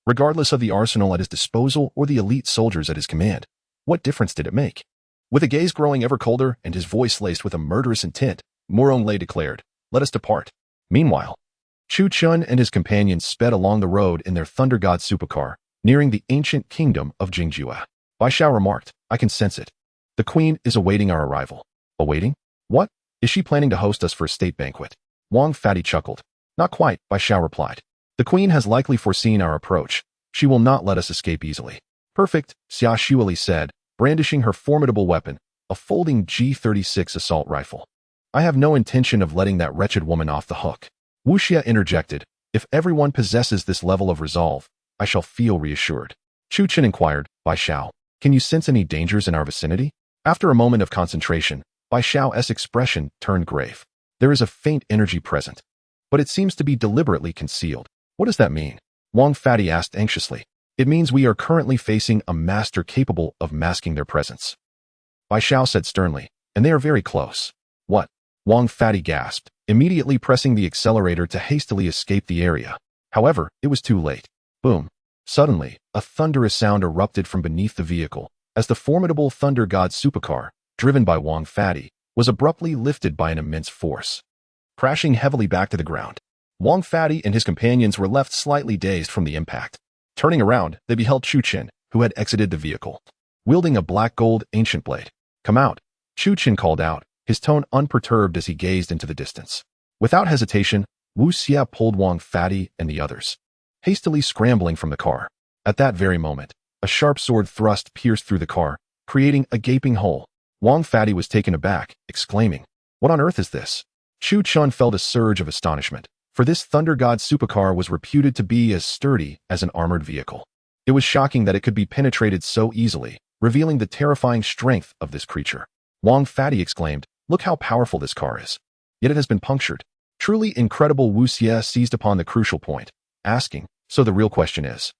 Regardless of the arsenal at his disposal or the elite soldiers at his command, what difference did it make? With a gaze growing ever colder and his voice laced with a murderous intent, Morong Lei declared, "Let us depart." Meanwhile, Chu Chun and his companions sped along the road in their Thunder God supercar, nearing the ancient kingdom of Jingjua. Bai Xiao remarked, "I can sense it. The queen is awaiting our arrival." Awaiting? What? Is she planning to host us for a state banquet? Wang Fatty chuckled. "Not quite," Bai Xiao replied. "The queen has likely foreseen our approach. She will not let us escape easily." "Perfect," Xia Shuali said, brandishing her formidable weapon, a folding G-36 assault rifle. I have no intention of letting that wretched woman off the hook. Wu Xie interjected. If everyone possesses this level of resolve, I shall feel reassured. Chu Chen inquired, Bai Xiao, can you sense any dangers in our vicinity? After a moment of concentration, Bai Xiao's expression turned grave. There is a faint energy present, but it seems to be deliberately concealed. What does that mean? Wang Fatty asked anxiously. It means we are currently facing a master capable of masking their presence. Bai Xiao said sternly, and they are very close. What? Wang Fatty gasped, immediately pressing the accelerator to hastily escape the area. However, it was too late. Boom. Suddenly, a thunderous sound erupted from beneath the vehicle, as the formidable Thunder God supercar, driven by Wang Fatty, was abruptly lifted by an immense force, crashing heavily back to the ground. Wang Fatty and his companions were left slightly dazed from the impact. Turning around, they beheld Chu Chen, who had exited the vehicle, wielding a black gold ancient blade. Come out, Chu Chen called out, his tone unperturbed as he gazed into the distance. Without hesitation, Wu Xie pulled Wang Fatty and the others, hastily scrambling from the car. At that very moment, a sharp sword thrust pierced through the car, creating a gaping hole. Wang Fatty was taken aback, exclaiming, What on earth is this? Chu Chen felt a surge of astonishment, for this Thunder God supercar was reputed to be as sturdy as an armored vehicle. It was shocking that it could be penetrated so easily, revealing the terrifying strength of this creature. Wang Fatty exclaimed, Look how powerful this car is. Yet it has been punctured. Truly incredible. Wu Xie seized upon the crucial point, asking, So the real question is,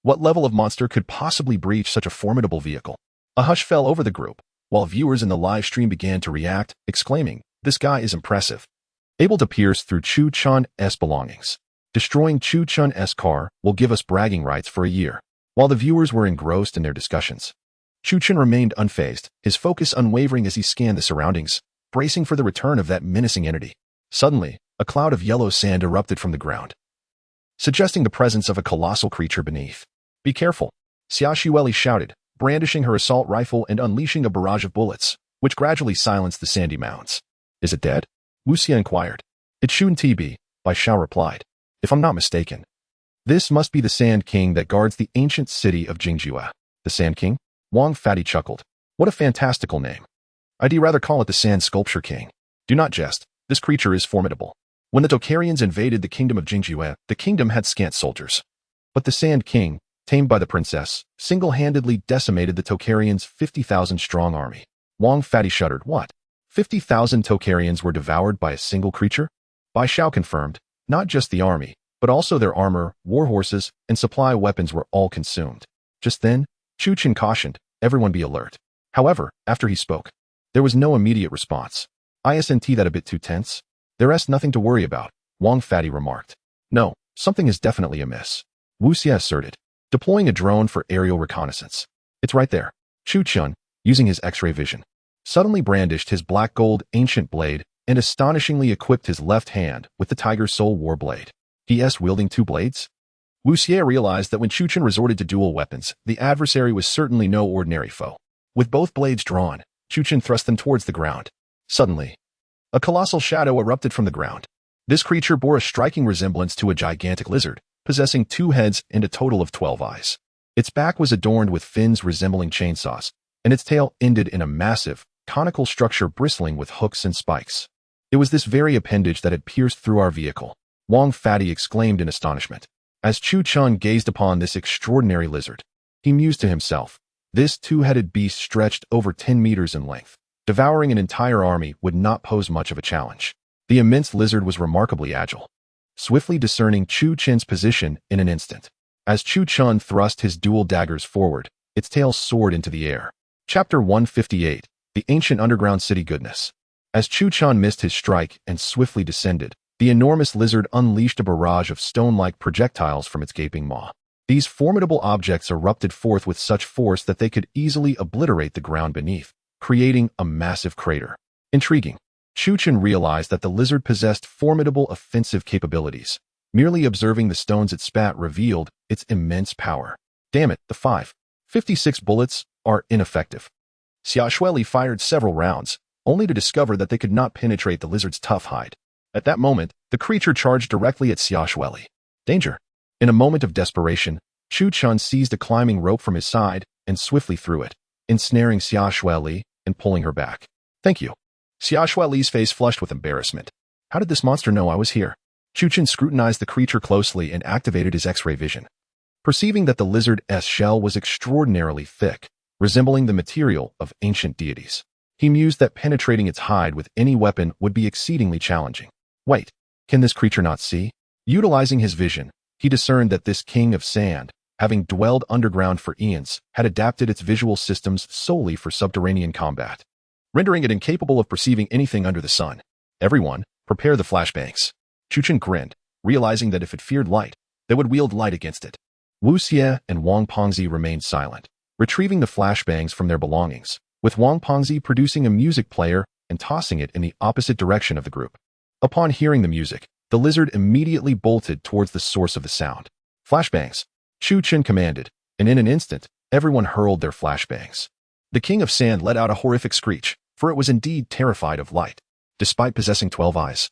what level of monster could possibly breach such a formidable vehicle? A hush fell over the group, while viewers in the live stream began to react, exclaiming, This guy is impressive. Able to pierce through Chu Chen's belongings. Destroying Chu Chen's car will give us bragging rights for a year. While the viewers were engrossed in their discussions, Chu Chen remained unfazed, his focus unwavering as he scanned the surroundings, bracing for the return of that menacing entity. Suddenly, a cloud of yellow sand erupted from the ground, suggesting the presence of a colossal creature beneath. Be careful, Xia Xueli shouted, brandishing her assault rifle and unleashing a barrage of bullets, which gradually silenced the sandy mounds. Is it dead? Wu Xie inquired. It shouldn't be, Bai Xiao replied. If I'm not mistaken, this must be the Sand King that guards the ancient city of Jingjua. The Sand King? Wang Fatty chuckled. What a fantastical name. I'd rather call it the Sand Sculpture King. Do not jest, this creature is formidable. When the Tokarians invaded the kingdom of Jingjua, the kingdom had scant soldiers. But the Sand King, tamed by the princess, single-handedly decimated the Tokarians' 50,000-strong army. Wang Fatty shuddered. What? 50,000 Tokarians were devoured by a single creature? Bai Xiao confirmed, not just the army, but also their armor, war horses, and supply weapons were all consumed. Just then, Chu Chen cautioned, everyone be alert. However, after he spoke, there was no immediate response. Isn't that a bit too tense? There's nothing to worry about, Wang Fatty remarked. No, something is definitely amiss, Wu Xie asserted, deploying a drone for aerial reconnaissance. It's right there. Chu Chen, using his X-ray vision, suddenly brandished his black gold ancient blade and astonishingly equipped his left hand with the Tiger Soul War Blade. He.s. wielding two blades? Wu Xie realized that when Chu Chen resorted to dual weapons, the adversary was certainly no ordinary foe. With both blades drawn, Chu Chen thrust them towards the ground. Suddenly, a colossal shadow erupted from the ground. This creature bore a striking resemblance to a gigantic lizard, possessing 2 heads and a total of 12 eyes. Its back was adorned with fins resembling chainsaws, and its tail ended in a massive, conical structure bristling with hooks and spikes. It was this very appendage that had pierced through our vehicle, Wang Fatty exclaimed in astonishment. As Chu Chen gazed upon this extraordinary lizard, he mused to himself, this 2-headed beast stretched over 10 meters in length. Devouring an entire army would not pose much of a challenge. The immense lizard was remarkably agile, swiftly discerning Chu Chen's position in an instant. As Chu Chen thrust his dual daggers forward, its tail soared into the air. Chapter 158, The Ancient Underground City Goodness. As Chu Chen missed his strike and swiftly descended, the enormous lizard unleashed a barrage of stone-like projectiles from its gaping maw. These formidable objects erupted forth with such force that they could easily obliterate the ground beneath, creating a massive crater. Intriguing. Chu Chen realized that the lizard possessed formidable offensive capabilities. Merely observing the stones it spat revealed its immense power. Damn it, the 5.56 bullets are ineffective. Xia Xueli fired several rounds, only to discover that they could not penetrate the lizard's tough hide. At that moment, the creature charged directly at Xia Xueli. Danger. In a moment of desperation, Chu Chen seized a climbing rope from his side and swiftly threw it, ensnaring Xia Li and pulling her back. "Thank you." Xia Li's face flushed with embarrassment. How did this monster know I was here? Chuchen scrutinized the creature closely and activated his X-ray vision. Perceiving that the lizard's shell was extraordinarily thick, resembling the material of ancient deities, he mused that penetrating its hide with any weapon would be exceedingly challenging. Wait, can this creature not see? Utilizing his vision, he discerned that this king of sand, having dwelled underground for eons, had adapted its visual systems solely for subterranean combat, rendering it incapable of perceiving anything under the sun. Everyone, prepare the flashbangs. Chuchen grinned, realizing that if it feared light, they would wield light against it. Wu Xie and Wang Pengzi remained silent, retrieving the flashbangs from their belongings, with Wang Pengzi producing a music player and tossing it in the opposite direction of the group. Upon hearing the music, the lizard immediately bolted towards the source of the sound. "Flashbangs," Chuchen commanded, and in an instant, everyone hurled their flashbangs. The King of Sand let out a horrific screech, for it was indeed terrified of light, despite possessing 12 eyes.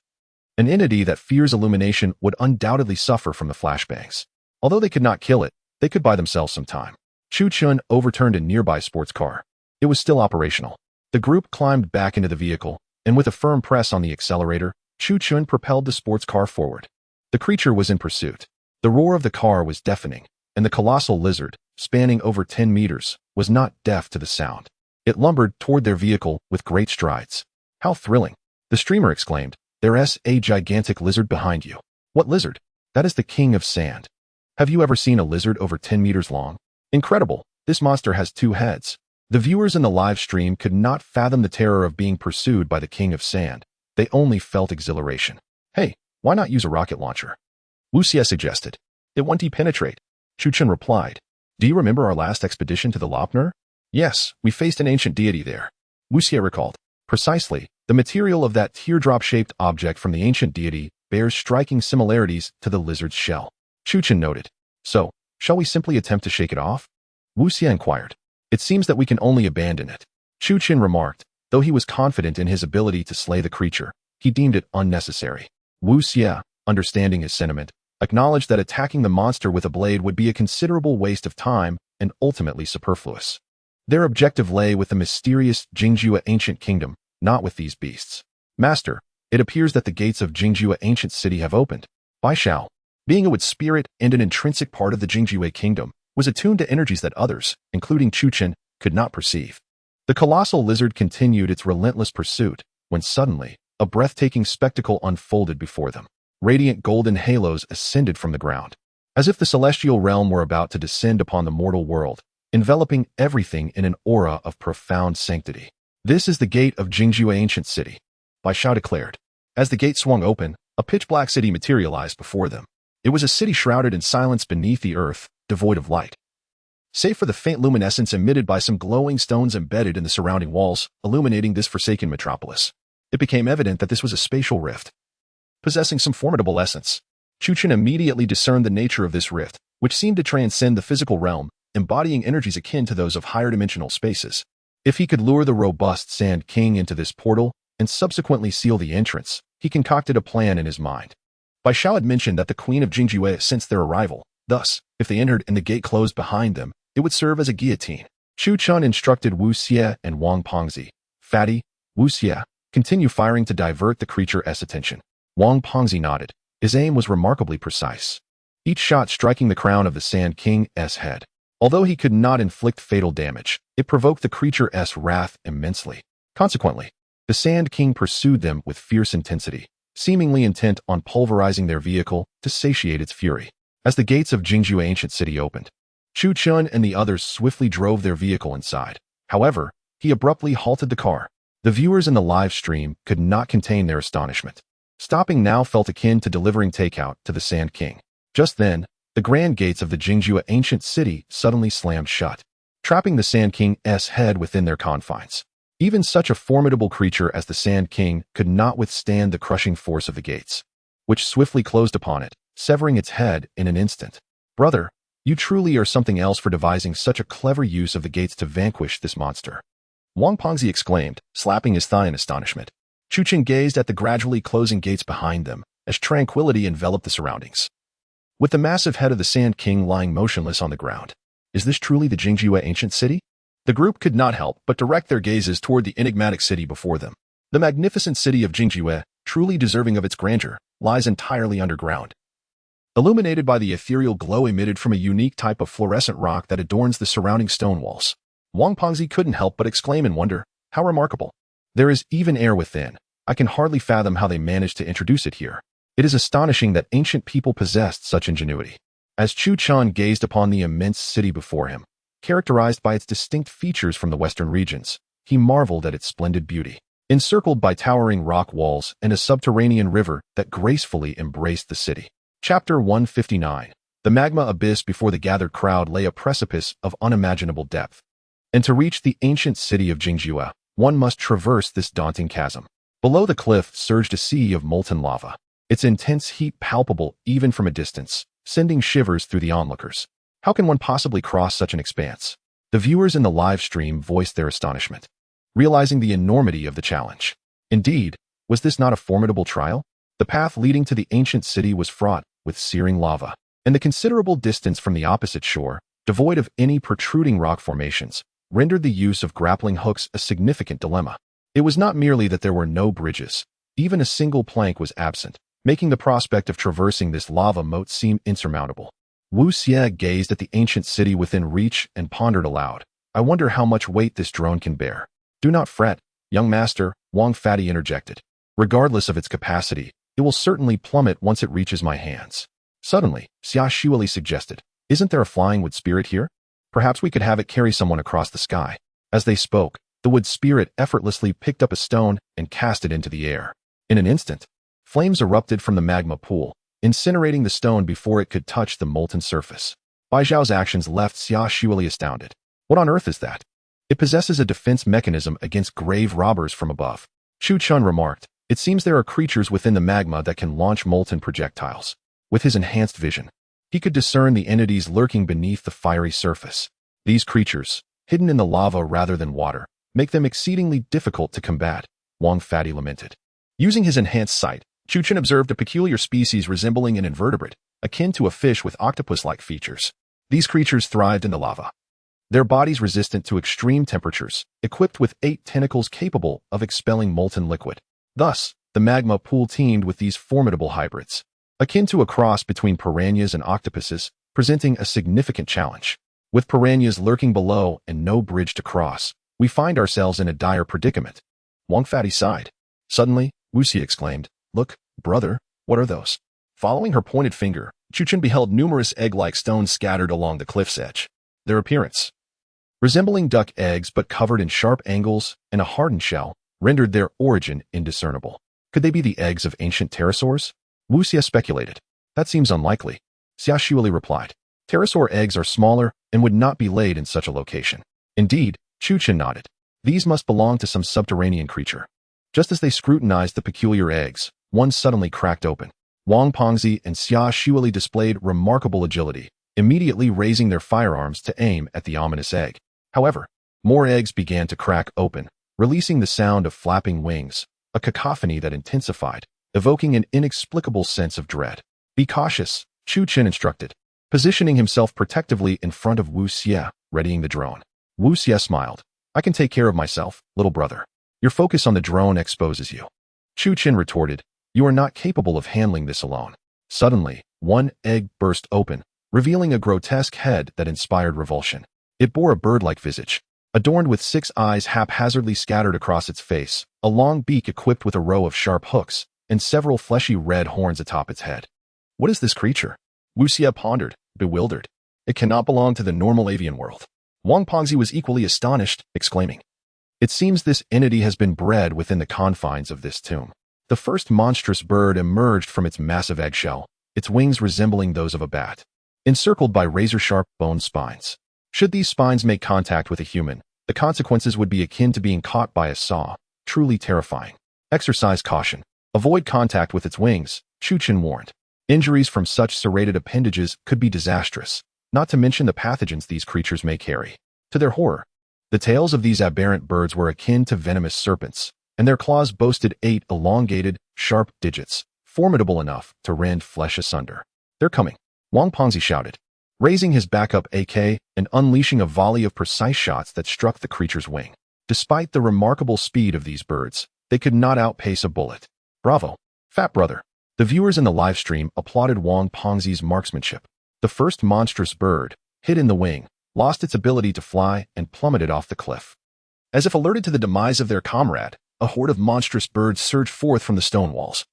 An entity that fears illumination would undoubtedly suffer from the flashbangs. Although they could not kill it, they could buy themselves some time. Chuchen overturned a nearby sports car. It was still operational. The group climbed back into the vehicle, and with a firm press on the accelerator, Chuchen propelled the sports car forward. The creature was in pursuit. The roar of the car was deafening, and the colossal lizard, spanning over 10 meters, was not deaf to the sound. It lumbered toward their vehicle with great strides. "How thrilling!" the streamer exclaimed. "There's a gigantic lizard behind you." "What lizard?" "That is the King of Sand." "Have you ever seen a lizard over 10 meters long?" "Incredible! This monster has 2 heads." The viewers in the live stream could not fathom the terror of being pursued by the King of Sand. They only felt exhilaration. "Hey, why not use a rocket launcher?" Wu Xie suggested. "It won't penetrate." Chuchen replied. "Do you remember our last expedition to the Lopner?" "Yes, we faced an ancient deity there." Wu Xie recalled. "Precisely, the material of that teardrop-shaped object from the ancient deity bears striking similarities to the lizard's shell." Chuchen noted. "So, shall we simply attempt to shake it off?" Wu Xie inquired. "It seems that we can only abandon it." Chuchen remarked. Though he was confident in his ability to slay the creature, he deemed it unnecessary. Wu Xie, understanding his sentiment, acknowledged that attacking the monster with a blade would be a considerable waste of time and ultimately superfluous. Their objective lay with the mysterious Jingjue ancient kingdom, not with these beasts. "Master, it appears that the gates of Jingjue ancient city have opened." Bai Shao, being a wood spirit and an intrinsic part of the Jingjue kingdom, was attuned to energies that others, including Chuchen, could not perceive. The colossal lizard continued its relentless pursuit, when suddenly, a breathtaking spectacle unfolded before them. Radiant golden halos ascended from the ground, as if the celestial realm were about to descend upon the mortal world, enveloping everything in an aura of profound sanctity. "This is the gate of Jingjue ancient city," Bai Shao declared. As the gate swung open, a pitch-black city materialized before them. It was a city shrouded in silence beneath the earth, devoid of light. Save for the faint luminescence emitted by some glowing stones embedded in the surrounding walls, illuminating this forsaken metropolis. It became evident that this was a spatial rift, possessing some formidable essence. Chuchen immediately discerned the nature of this rift, which seemed to transcend the physical realm, embodying energies akin to those of higher dimensional spaces. If he could lure the robust Sand King into this portal and subsequently seal the entrance, he concocted a plan in his mind. Bai Shao had mentioned that the Queen of Jingjue sensed their arrival. Thus, if they entered and the gate closed behind them, it would serve as a guillotine. Chuchen instructed Wu Xie and Wang Pengzi. "Fatty, Wu Xie, continue firing to divert the creature's attention." Wang Pengzi nodded. His aim was remarkably precise, each shot striking the crown of the Sand King's head. Although he could not inflict fatal damage, it provoked the creature's wrath immensely. Consequently, the Sand King pursued them with fierce intensity, seemingly intent on pulverizing their vehicle to satiate its fury. As the gates of Jingjue ancient city opened, Chuchen and the others swiftly drove their vehicle inside. However, he abruptly halted the car. The viewers in the live stream could not contain their astonishment. Stopping now felt akin to delivering takeout to the Sand King. Just then, the grand gates of the Jingjue ancient city suddenly slammed shut, trapping the Sand King's head within their confines. Even such a formidable creature as the Sand King could not withstand the crushing force of the gates, which swiftly closed upon it, severing its head in an instant. "Brother, you truly are something else for devising such a clever use of the gates to vanquish this monster," Wang Pengzi exclaimed, slapping his thigh in astonishment. Chuchen gazed at the gradually closing gates behind them, as tranquility enveloped the surroundings. With the massive head of the Sand King lying motionless on the ground, is this truly the Jingjue ancient city? The group could not help but direct their gazes toward the enigmatic city before them. The magnificent city of Jingjiue, truly deserving of its grandeur, lies entirely underground. Illuminated by the ethereal glow emitted from a unique type of fluorescent rock that adorns the surrounding stone walls. Wang Pengzi couldn't help but exclaim in wonder, "How remarkable! There is even air within. I can hardly fathom how they managed to introduce it here. It is astonishing that ancient people possessed such ingenuity." As Chu Chun gazed upon the immense city before him, characterized by its distinct features from the western regions, he marveled at its splendid beauty. Encircled by towering rock walls and a subterranean river that gracefully embraced the city. Chapter 159. The magma abyss before the gathered crowd lay a precipice of unimaginable depth. And to reach the ancient city of Jingjiu, one must traverse this daunting chasm. Below the cliff surged a sea of molten lava, its intense heat palpable even from a distance, sending shivers through the onlookers. How can one possibly cross such an expanse? The viewers in the live stream voiced their astonishment, realizing the enormity of the challenge. Indeed, was this not a formidable trial? The path leading to the ancient city was fraught with searing lava, and the considerable distance from the opposite shore, devoid of any protruding rock formations, rendered the use of grappling hooks a significant dilemma. It was not merely that there were no bridges, even a single plank was absent, making the prospect of traversing this lava moat seem insurmountable. Wu Xie gazed at the ancient city within reach and pondered aloud, "I wonder how much weight this drone can bear." "Do not fret, young master," Wang Fatty interjected. "Regardless of its capacity, it will certainly plummet once it reaches my hands." Suddenly, Xia Shuili suggested, "Isn't there a flying wood spirit here? Perhaps we could have it carry someone across the sky." As they spoke, the wood spirit effortlessly picked up a stone and cast it into the air. In an instant, flames erupted from the magma pool, incinerating the stone before it could touch the molten surface. Bai Zhao's actions left Xia Shuili astounded. "What on earth is that?" "It possesses a defense mechanism against grave robbers from above," Chu Chun remarked. "It seems there are creatures within the magma that can launch molten projectiles." With his enhanced vision, he could discern the entities lurking beneath the fiery surface. These creatures, hidden in the lava rather than water, make them exceedingly difficult to combat, Wang Fatty lamented. Using his enhanced sight, Chu Chun observed a peculiar species resembling an invertebrate, akin to a fish with octopus-like features. These creatures thrived in the lava. Their bodies resistant to extreme temperatures, equipped with 8 tentacles capable of expelling molten liquid. Thus, the magma pool teemed with these formidable hybrids, akin to a cross between piranhas and octopuses, presenting a significant challenge. With piranhas lurking below and no bridge to cross, we find ourselves in a dire predicament. Wang Fatty sighed. Suddenly, Wu Xie exclaimed, "Look, brother, what are those?" Following her pointed finger, Chu Chun beheld numerous egg-like stones scattered along the cliff's edge. Their appearance, resembling duck eggs but covered in sharp angles and a hardened shell, rendered their origin indiscernible. Could they be the eggs of ancient pterosaurs? Wu Xie speculated. "That seems unlikely," Xia Shuili replied. "Pterosaur eggs are smaller and would not be laid in such a location." Indeed, Chu Chun nodded. These must belong to some subterranean creature. Just as they scrutinized the peculiar eggs, one suddenly cracked open. Wang Pengzi and Xia Shuili displayed remarkable agility, immediately raising their firearms to aim at the ominous egg. However, more eggs began to crack open, releasing the sound of flapping wings, a cacophony that intensified, evoking an inexplicable sense of dread. "Be cautious," Chu Chun instructed, positioning himself protectively in front of Wu Xie, readying the drone. Wu Xie smiled. "I can take care of myself, little brother. Your focus on the drone exposes you." Chu Chun retorted, "You are not capable of handling this alone." Suddenly, one egg burst open, revealing a grotesque head that inspired revulsion. It bore a bird-like visage, adorned with 6 eyes haphazardly scattered across its face, a long beak equipped with a row of sharp hooks, and several fleshy red horns atop its head. "What is this creature?" Wu Xie pondered, bewildered. "It cannot belong to the normal avian world." Wang Pengzi was equally astonished, exclaiming, "It seems this entity has been bred within the confines of this tomb." The first monstrous bird emerged from its massive eggshell, its wings resembling those of a bat, encircled by razor-sharp bone spines. Should these spines make contact with a human, the consequences would be akin to being caught by a saw, truly terrifying. "Exercise caution. Avoid contact with its wings," Chu Chun warned. "Injuries from such serrated appendages could be disastrous, not to mention the pathogens these creatures may carry." To their horror, the tails of these aberrant birds were akin to venomous serpents, and their claws boasted 8 elongated, sharp digits, formidable enough to rend flesh asunder. "They're coming," Wang Pengzi shouted. raising his backup AK and unleashing a volley of precise shots that struck the creature's wing. Despite the remarkable speed of these birds, they could not outpace a bullet. Bravo, fat brother. The viewers in the live stream applauded Wang Pengzi's marksmanship. The first monstrous bird, hit in the wing, lost its ability to fly and plummeted off the cliff. As if alerted to the demise of their comrade, a horde of monstrous birds surged forth from the stone walls.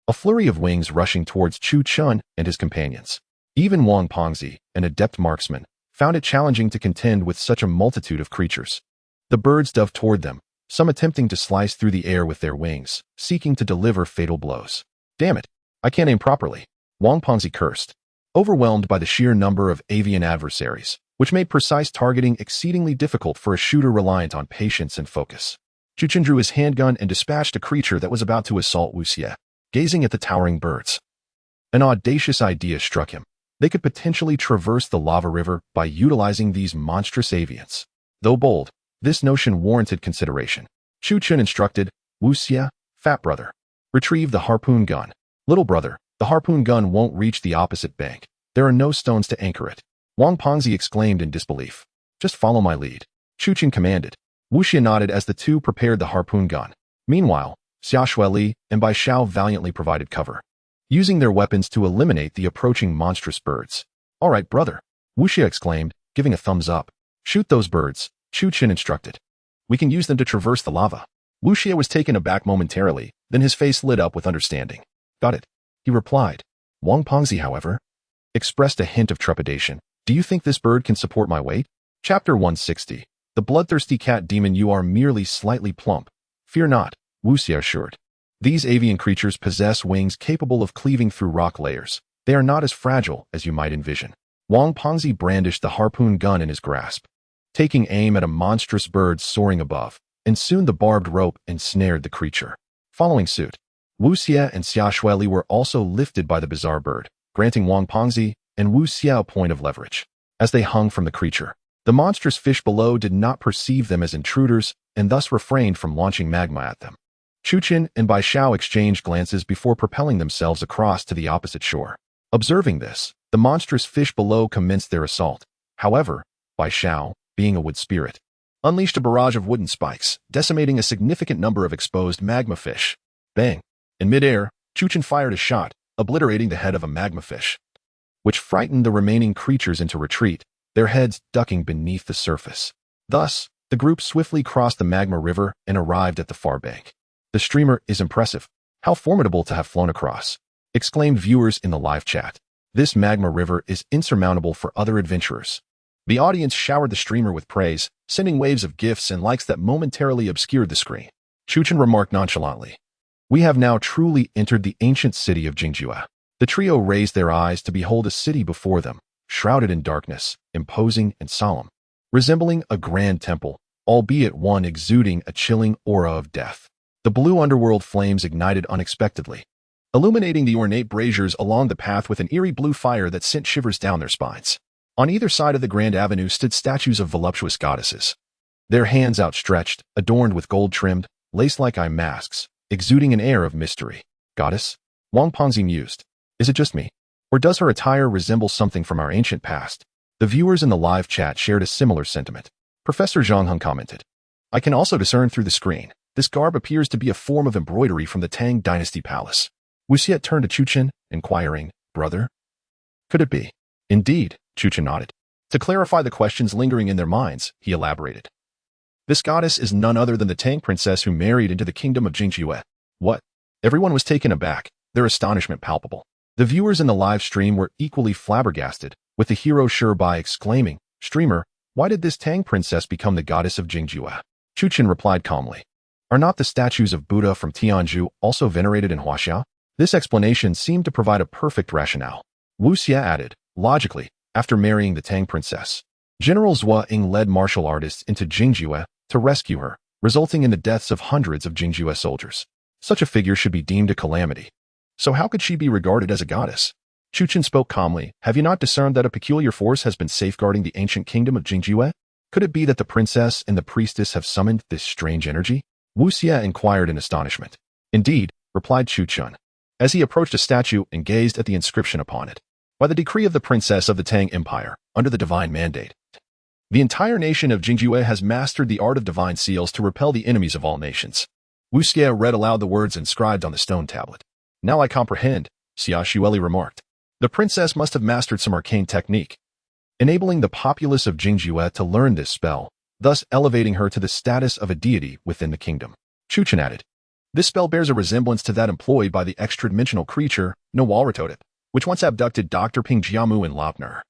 A flurry of wings rushing towards Chu Chun and his companions. Even Wang Pengzi, an adept marksman, found it challenging to contend with such a multitude of creatures. The birds dove toward them, some attempting to slice through the air with their wings, seeking to deliver fatal blows. Damn it, I can't aim properly, Wang Pengzi cursed, overwhelmed by the sheer number of avian adversaries, which made precise targeting exceedingly difficult for a shooter reliant on patience and focus. Chu Chun drew his handgun and dispatched a creature that was about to assault Wu Xie, gazing at the towering birds. An audacious idea struck him. They could potentially traverse the lava river by utilizing these monstrous avians. Though bold, this notion warranted consideration. Chu Chun instructed, Wu Xie, fat brother, retrieve the harpoon gun. Little brother, the harpoon gun won't reach the opposite bank. There are no stones to anchor it. Wang Pengzi exclaimed in disbelief. Just follow my lead. Chu Chun commanded. Wu Xie nodded as the two prepared the harpoon gun. Meanwhile, Xia Shuili and Bai Xiao valiantly provided cover, using their weapons to eliminate the approaching monstrous birds. All right, brother, Wu Xie exclaimed, giving a thumbs up. Shoot those birds, Chu Chun instructed. We can use them to traverse the lava. Wu Xie was taken aback momentarily, then his face lit up with understanding. Got it, he replied. Wang Pengzi, however, expressed a hint of trepidation. Do you think this bird can support my weight? Chapter 160. The bloodthirsty cat demon. You are merely slightly plump. Fear not, Wu Xie assured. These avian creatures possess wings capable of cleaving through rock layers. They are not as fragile as you might envision. Wang Pengzi brandished the harpoon gun in his grasp, taking aim at a monstrous bird soaring above, and soon the barbed rope ensnared the creature. Following suit, Wu Xie and Xia Shuili were also lifted by the bizarre bird, granting Wang Pengzi and Wu Xie a point of leverage. As they hung from the creature, the monstrous fish below did not perceive them as intruders and thus refrained from launching magma at them. Chu Chun and Bai Xiao exchanged glances before propelling themselves across to the opposite shore. Observing this, the monstrous fish below commenced their assault. However, Bai Xiao, being a wood spirit, unleashed a barrage of wooden spikes, decimating a significant number of exposed magma fish. Bang! In midair, Chu Chun fired a shot, obliterating the head of a magma fish, which frightened the remaining creatures into retreat, their heads ducking beneath the surface. Thus, the group swiftly crossed the magma river and arrived at the far bank. The streamer is impressive. How formidable to have flown across, exclaimed viewers in the live chat. This magma river is insurmountable for other adventurers. The audience showered the streamer with praise, sending waves of gifts and likes that momentarily obscured the screen. Chu Chun remarked nonchalantly, We have now truly entered the ancient city of Jingjue. The trio raised their eyes to behold a city before them, shrouded in darkness, imposing and solemn, resembling a grand temple, albeit one exuding a chilling aura of death. The blue underworld flames ignited unexpectedly, illuminating the ornate braziers along the path with an eerie blue fire that sent shivers down their spines. On either side of the grand avenue stood statues of voluptuous goddesses, their hands outstretched, adorned with gold-trimmed, lace-like eye masks, exuding an air of mystery. Goddess? Wang Pengzi mused. Is it just me? Or does her attire resemble something from our ancient past? The viewers in the live chat shared a similar sentiment. Professor Zhang Huang commented, I can also discern through the screen. This garb appears to be a form of embroidery from the Tang Dynasty palace. Wu Xie turned to Chu Chun, inquiring, Brother? Could it be? Indeed, Chu Chun nodded. To clarify the questions lingering in their minds, he elaborated. This goddess is none other than the Tang princess who married into the kingdom of Jingjue. What? Everyone was taken aback, their astonishment palpable. The viewers in the live stream were equally flabbergasted, with the hero Shirbai exclaiming, Streamer, why did this Tang princess become the goddess of Jingjue? Chu Chun replied calmly. Are not the statues of Buddha from Tianchi also venerated in Huaxia? This explanation seemed to provide a perfect rationale. Wu Xie added, logically, after marrying the Tang princess, General Zhua Ying led martial artists into Jingjue to rescue her, resulting in the deaths of hundreds of Jingjue soldiers. Such a figure should be deemed a calamity. So how could she be regarded as a goddess? Chu Chun spoke calmly. Have you not discerned that a peculiar force has been safeguarding the ancient kingdom of Jingjue? Could it be that the princess and the priestess have summoned this strange energy? Wu Xie inquired in astonishment. Indeed, replied Chu Chun, as he approached a statue and gazed at the inscription upon it. by the decree of the princess of the Tang Empire, under the divine mandate. The entire nation of Jingjue has mastered the art of divine seals to repel the enemies of all nations. Wu Xie read aloud the words inscribed on the stone tablet. Now I comprehend, Xia Xueli remarked. The princess must have mastered some arcane technique, enabling the populace of Jingjue to learn this spell, thus elevating her to the status of a deity within the kingdom. Chu Chen added. This spell bears a resemblance to that employed by the extra-dimensional creature, Nwalratotip, which once abducted Dr. Ping Jiamu in Laupner.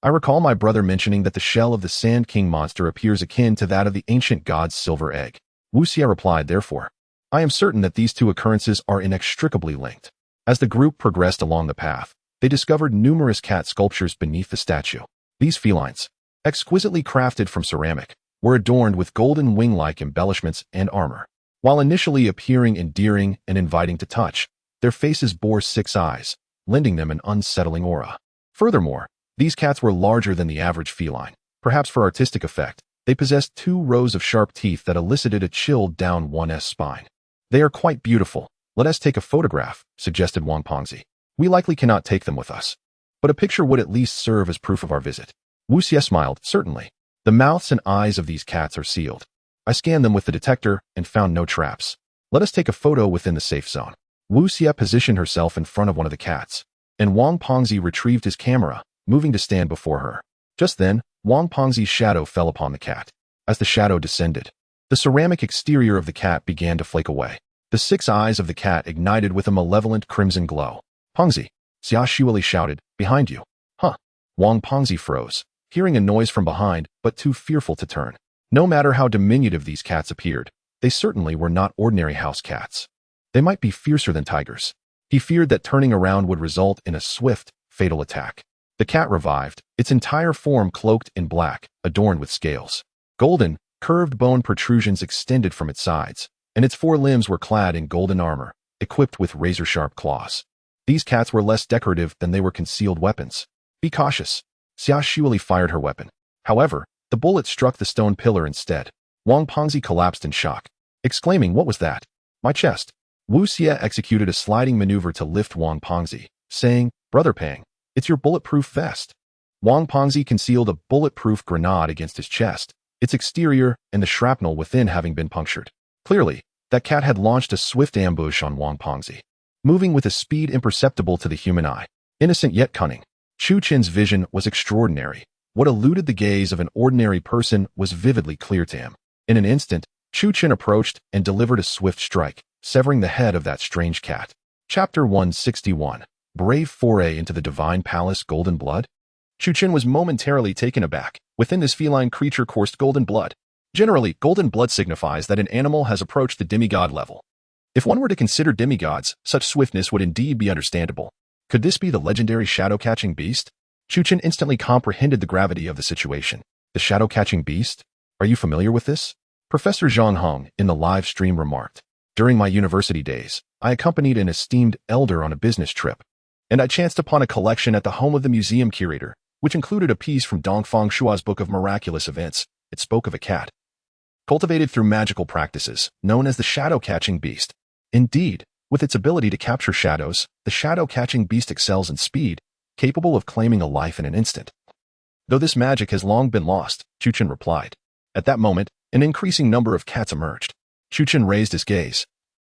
I recall my brother mentioning that the shell of the Sand King monster appears akin to that of the ancient god's silver egg. Wu Xie replied, therefore, I am certain that these two occurrences are inextricably linked. As the group progressed along the path, they discovered numerous cat sculptures beneath the statue. These felines, exquisitely crafted from ceramic, were adorned with golden wing-like embellishments and armor. While initially appearing endearing and inviting to touch, their faces bore 6 eyes, lending them an unsettling aura. Furthermore, these cats were larger than the average feline. Perhaps for artistic effect, they possessed 2 rows of sharp teeth that elicited a chill down one's spine. They are quite beautiful. Let us take a photograph, suggested Wang Pengzi. We likely cannot take them with us, but a picture would at least serve as proof of our visit. Wu Xie smiled, certainly. The mouths and eyes of these cats are sealed. I scanned them with the detector and found no traps. Let us take a photo within the safe zone. Wu Xie positioned herself in front of one of the cats, and Wang Pengzi retrieved his camera, moving to stand before her. Just then, Wang Pengzi's shadow fell upon the cat. As the shadow descended, the ceramic exterior of the cat began to flake away. The 6 eyes of the cat ignited with a malevolent crimson glow. Pengzi, Xia Xueli shouted, behind you. Huh. Wang Pengzi froze, hearing a noise from behind, but too fearful to turn. No matter how diminutive these cats appeared, they certainly were not ordinary house cats. They might be fiercer than tigers. He feared that turning around would result in a swift, fatal attack. The cat revived, its entire form cloaked in black, adorned with scales. Golden, curved bone protrusions extended from its sides, and its 4 limbs were clad in golden armor, equipped with razor-sharp claws. These cats were less decorative than they were concealed weapons. Be cautious. Xia Xueli fired her weapon. However, the bullet struck the stone pillar instead. Wang Pengzi collapsed in shock, exclaiming, what was that? My chest. Wu Xie executed a sliding maneuver to lift Wang Pengzi, saying, Brother Pang, it's your bulletproof vest. Wang Pengzi concealed a bulletproof grenade against his chest, its exterior and the shrapnel within having been punctured. Clearly, that cat had launched a swift ambush on Wang Pengzi, moving with a speed imperceptible to the human eye. Innocent yet cunning. Chu Chen's vision was extraordinary. What eluded the gaze of an ordinary person was vividly clear to him. In an instant, Chu Chen approached and delivered a swift strike, severing the head of that strange cat. Chapter 161. Brave Foray into the Divine Palace Golden Blood? Chu Chen was momentarily taken aback. Within this feline creature coursed golden blood. Generally, golden blood signifies that an animal has approached the demigod level. If one were to consider demigods, such swiftness would indeed be understandable. Could this be the legendary shadow-catching beast? Chu Chen instantly comprehended the gravity of the situation. The shadow-catching beast? Are you familiar with this? Professor Zhang Huang, in the live stream, remarked. During my university days, I accompanied an esteemed elder on a business trip, and I chanced upon a collection at the home of the museum curator, which included a piece from Dongfang Shua's Book of Miraculous Events. It spoke of a cat cultivated through magical practices, known as the shadow-catching beast. Indeed, with its ability to capture shadows, the shadow-catching beast excels in speed, capable of claiming a life in an instant. Though this magic has long been lost, Chu Chen replied. At that moment, an increasing number of cats emerged. Chu Chen raised his gaze,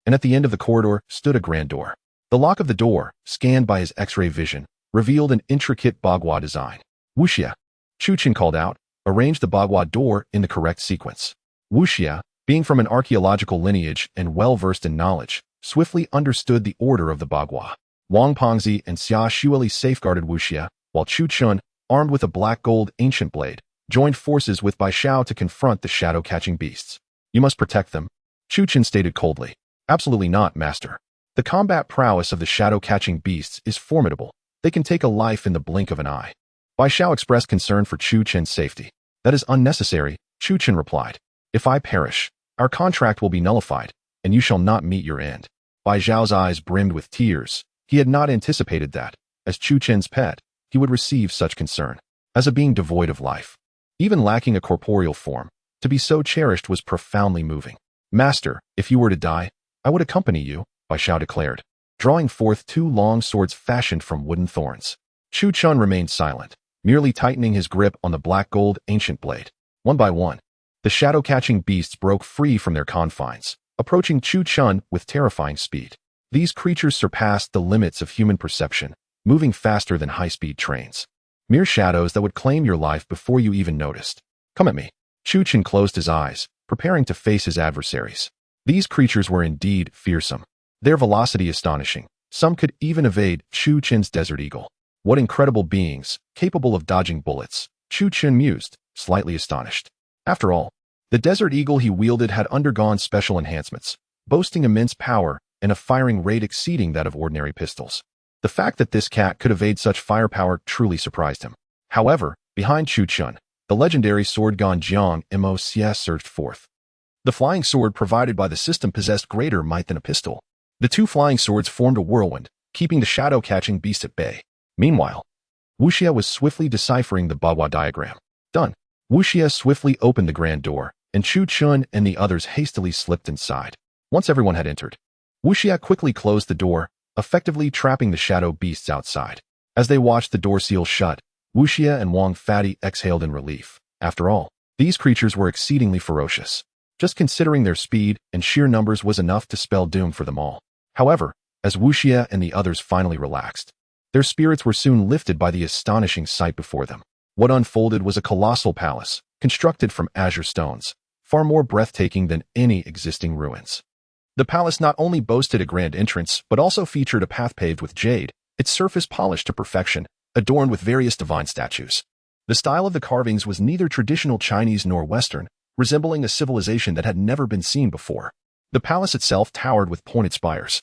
and at the end of the corridor stood a grand door. The lock of the door, scanned by his X-ray vision, revealed an intricate bagua design. Wu Xie, Chu Chen called out, arrange the bagua door in the correct sequence. Wu Xie, being from an archaeological lineage and well-versed in knowledge, swiftly understood the order of the bagua. Wang Pengzi and Xia Xueli safeguarded Wu Xie, while Chu Chen, armed with a black gold ancient blade, joined forces with Bai Xiao to confront the shadow-catching beasts. You must protect them, Chu Chen stated coldly. Absolutely not, master. The combat prowess of the shadow-catching beasts is formidable. They can take a life in the blink of an eye. Bai Xiao expressed concern for Chu Chen's safety. That is unnecessary, Chu Chen replied. If I perish, our contract will be nullified, and you shall not meet your end. Bai Xiao's eyes brimmed with tears. He had not anticipated that, as Chu Chen's pet, he would receive such concern. As a being devoid of life, even lacking a corporeal form, to be so cherished was profoundly moving. Master, if you were to die, I would accompany you, Bai Xiao declared, drawing forth 2 long swords fashioned from wooden thorns. Chu Chun remained silent, merely tightening his grip on the black gold ancient blade. One by one, the shadow-catching beasts broke free from their confines, approaching Chu Chun with terrifying speed. These creatures surpassed the limits of human perception, moving faster than high-speed trains. Mere shadows that would claim your life before you even noticed. Come at me. Chu Chun closed his eyes, preparing to face his adversaries. These creatures were indeed fearsome. Their velocity astonishing. Some could even evade Chu Chun's desert eagle. What incredible beings, capable of dodging bullets, Chu Chun mused, slightly astonished. After all, the desert eagle he wielded had undergone special enhancements, boasting immense power and a firing rate exceeding that of ordinary pistols. The fact that this cat could evade such firepower truly surprised him. However, behind Chu Chun, the legendary sword Gan Jiang Mo Xie surged forth. The flying sword provided by the system possessed greater might than a pistol. The two flying swords formed a whirlwind, keeping the shadow-catching beast at bay. Meanwhile, Wu Xie was swiftly deciphering the Bagua diagram. Done. Wu Xie swiftly opened the grand door, and Chu Chun and the others hastily slipped inside. Once everyone had entered, Wu Xie quickly closed the door, effectively trapping the shadow beasts outside. As they watched the door seal shut, Wu Xie and Wang Fatty exhaled in relief. After all, these creatures were exceedingly ferocious. Just considering their speed and sheer numbers was enough to spell doom for them all. However, as Wu Xie and the others finally relaxed, their spirits were soon lifted by the astonishing sight before them. What unfolded was a colossal palace, constructed from azure stones, far more breathtaking than any existing ruins. The palace not only boasted a grand entrance, but also featured a path paved with jade, its surface polished to perfection, adorned with various divine statues. The style of the carvings was neither traditional Chinese nor Western, resembling a civilization that had never been seen before. The palace itself towered with pointed spires,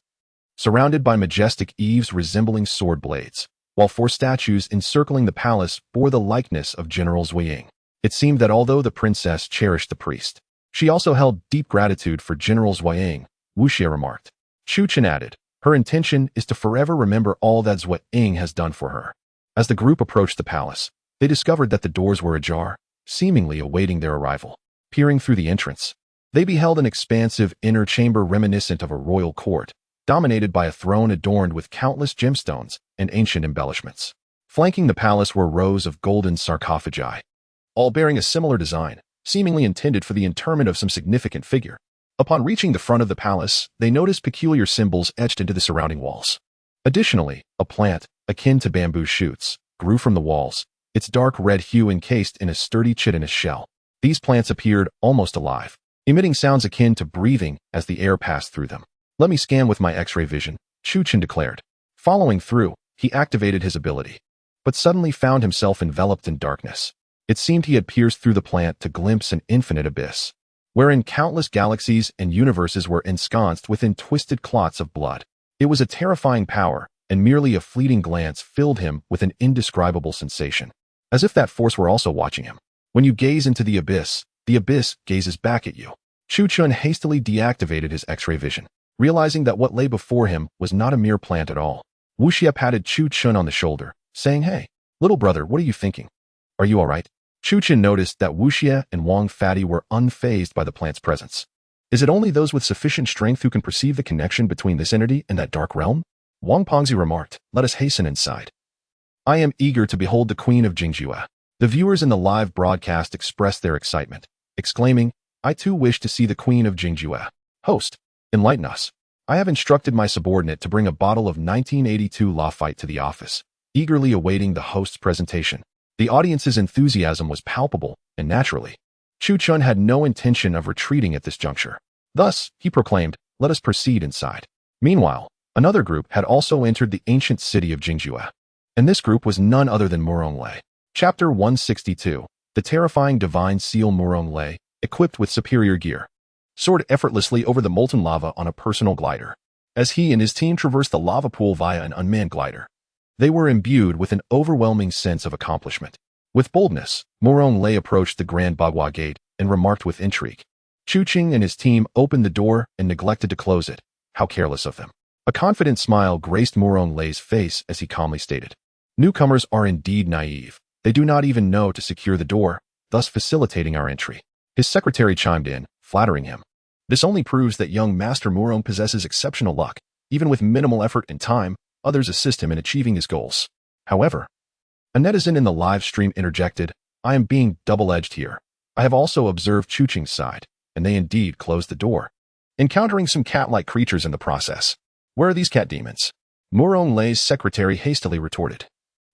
surrounded by majestic eaves resembling sword blades, while 4 statues encircling the palace bore the likeness of General Zhuiying. It seemed that although the princess cherished the priest, she also held deep gratitude for General Zhuiying, Wu Xie remarked. Chu Chun added, her intention is to forever remember all that Zhuiying has done for her. As the group approached the palace, they discovered that the doors were ajar, seemingly awaiting their arrival. Peering through the entrance, they beheld an expansive inner chamber reminiscent of a royal court, dominated by a throne adorned with countless gemstones and ancient embellishments. Flanking the palace were rows of golden sarcophagi, all bearing a similar design, seemingly intended for the interment of some significant figure. Upon reaching the front of the palace, they noticed peculiar symbols etched into the surrounding walls. Additionally, a plant, akin to bamboo shoots, grew from the walls, its dark red hue encased in a sturdy chitinous shell. These plants appeared almost alive, emitting sounds akin to breathing as the air passed through them. Let me scan with my X-ray vision, Chu Chun declared. Following through, he activated his ability, but suddenly found himself enveloped in darkness. It seemed he had pierced through the plant to glimpse an infinite abyss, wherein countless galaxies and universes were ensconced within twisted clots of blood. It was a terrifying power, and merely a fleeting glance filled him with an indescribable sensation, as if that force were also watching him. When you gaze into the abyss gazes back at you. Chu Chun hastily deactivated his X-ray vision, realizing that what lay before him was not a mere plant at all. Wu Xie patted Chu Chun on the shoulder, saying, "Hey, little brother, what are you thinking? Are you all right?" Chu Chun noticed that Wu Xie and Wang Fatty were unfazed by the plant's presence. Is it only those with sufficient strength who can perceive the connection between this entity and that dark realm? Wang Pengzi remarked, "Let us hasten inside. I am eager to behold the Queen of Jingjue." The viewers in the live broadcast expressed their excitement, exclaiming, "I too wish to see the Queen of Jingjue. Host, enlighten us." I have instructed my subordinate to bring a bottle of 1982 Lafite to the office, eagerly awaiting the host's presentation. The audience's enthusiasm was palpable, and naturally, Chu Chun had no intention of retreating at this juncture. Thus, he proclaimed, "Let us proceed inside." Meanwhile, another group had also entered the ancient city of Jingjue, and this group was none other than Murong Lei. Chapter 162, the terrifying divine seal Murong Lei, equipped with superior gear, soared effortlessly over the molten lava on a personal glider. As he and his team traversed the lava pool via an unmanned glider, they were imbued with an overwhelming sense of accomplishment. With boldness, Murong Lei approached the Grand Bagua Gate and remarked with intrigue. Chu Chun and his team opened the door and neglected to close it. How careless of them. A confident smile graced Murong Lei's face as he calmly stated, "Newcomers are indeed naive. They do not even know to secure the door, thus facilitating our entry." His secretary chimed in, flattering him. "This only proves that young Master Murong possesses exceptional luck. Even with minimal effort and time, others assist him in achieving his goals." However, A netizen in the live stream interjected, I am being double-edged here. I have also observed Qiu Qing's side, and they indeed closed the door, encountering some cat-like creatures in the process. Where are these cat demons? Murong Lei's secretary hastily retorted,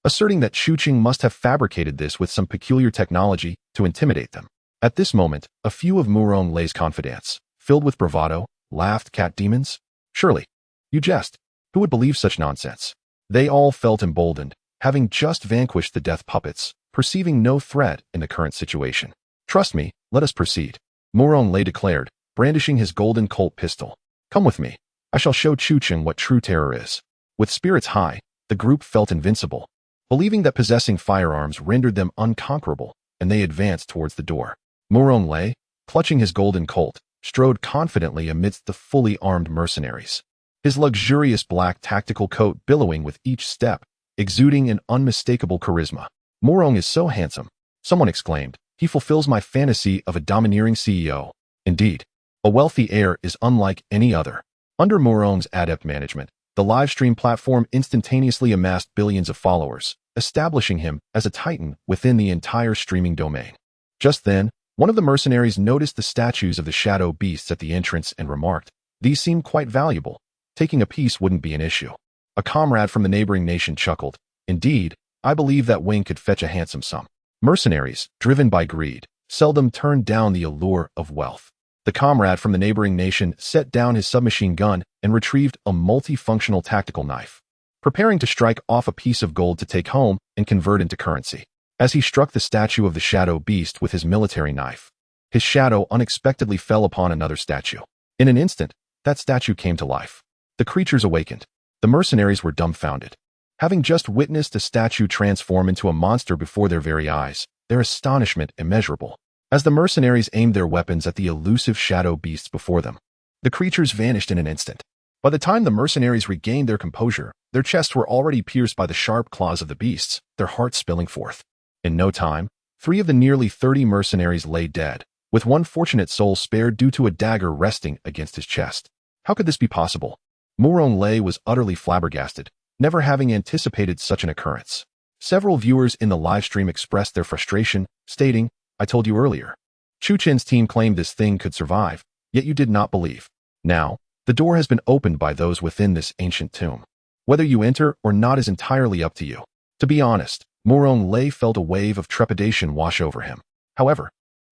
asserting that Qiu Qing must have fabricated this with some peculiar technology to intimidate them. At this moment, a few of Murong Lei's confidants, filled with bravado, laughed. Cat demons? Surely. You jest. Who would believe such nonsense? They all felt emboldened, having just vanquished the death puppets, perceiving no threat in the current situation. Trust me, let us proceed, Murong Lei declared, brandishing his golden Colt pistol. Come with me. I shall show Qiu Qing what true terror is. With spirits high, the group felt invincible, believing that possessing firearms rendered them unconquerable, and they advanced towards the door. Murong Lei, clutching his golden Colt, strode confidently amidst the fully armed mercenaries. His luxurious black tactical coat billowing with each step, exuding an unmistakable charisma. Murong is so handsome, someone exclaimed. He fulfills my fantasy of a domineering CEO. Indeed, a wealthy heir is unlike any other. Under Murong's adept management, the livestream platform instantaneously amassed billions of followers, establishing him as a titan within the entire streaming domain. Just then, one of the mercenaries noticed the statues of the shadow beasts at the entrance and remarked, these seem quite valuable. Taking a piece wouldn't be an issue. A comrade from the neighboring nation chuckled. Indeed, I believe that wing could fetch a handsome sum. Mercenaries, driven by greed, seldom turned down the allure of wealth. The comrade from the neighboring nation set down his submachine gun and retrieved a multifunctional tactical knife, preparing to strike off a piece of gold to take home and convert into currency. As he struck the statue of the shadow beast with his military knife, his shadow unexpectedly fell upon another statue. In an instant, that statue came to life. The creatures awakened. The mercenaries were dumbfounded. Having just witnessed a statue transform into a monster before their very eyes, their astonishment immeasurable. As the mercenaries aimed their weapons at the elusive shadow beasts before them, the creatures vanished in an instant. By the time the mercenaries regained their composure, their chests were already pierced by the sharp claws of the beasts, their hearts spilling forth. In no time, 3 of the nearly 30 mercenaries lay dead, with one fortunate soul spared due to a dagger resting against his chest. How could this be possible? Murong Lei was utterly flabbergasted, never having anticipated such an occurrence. Several viewers in the livestream expressed their frustration, stating, I told you earlier. Qiu Qing's team claimed this thing could survive, yet you did not believe. Now, the door has been opened by those within this ancient tomb. Whether you enter or not is entirely up to you. To be honest, Murong Lei felt a wave of trepidation wash over him. However,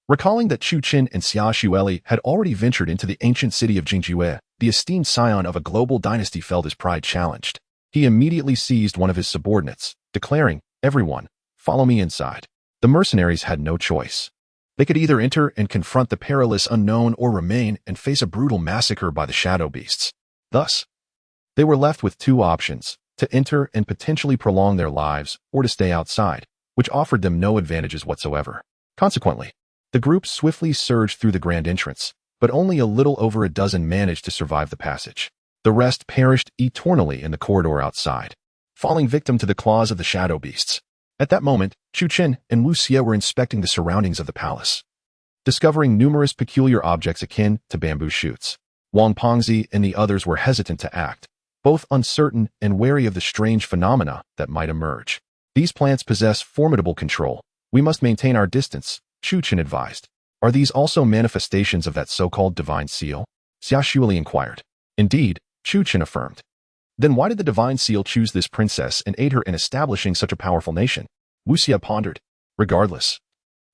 recalling that Qiu Qing and Xia Xueli had already ventured into the ancient city of Jingjue, the esteemed scion of a global dynasty felt his pride challenged. He immediately seized one of his subordinates, declaring, everyone, follow me inside. The mercenaries had no choice. They could either enter and confront the perilous unknown or remain and face a brutal massacre by the shadow beasts. Thus, they were left with 2 options, to enter and potentially prolong their lives, or to stay outside, which offered them no advantages whatsoever. Consequently, the group swiftly surged through the grand entrance, but only a little over a dozen managed to survive the passage. The rest perished eternally in the corridor outside, falling victim to the claws of the shadow beasts. At that moment, Qiu Qing and Wu Xie were inspecting the surroundings of the palace, discovering numerous peculiar objects akin to bamboo shoots. Wang Pengzi and the others were hesitant to act, both uncertain and wary of the strange phenomena that might emerge. These plants possess formidable control. We must maintain our distance, Qiu Qing advised. Are these also manifestations of that so-called divine seal? Xia Xueli inquired. Indeed, Qiu Qing affirmed. Then why did the divine seal choose this princess and aid her in establishing such a powerful nation? Wu Xie pondered. Regardless,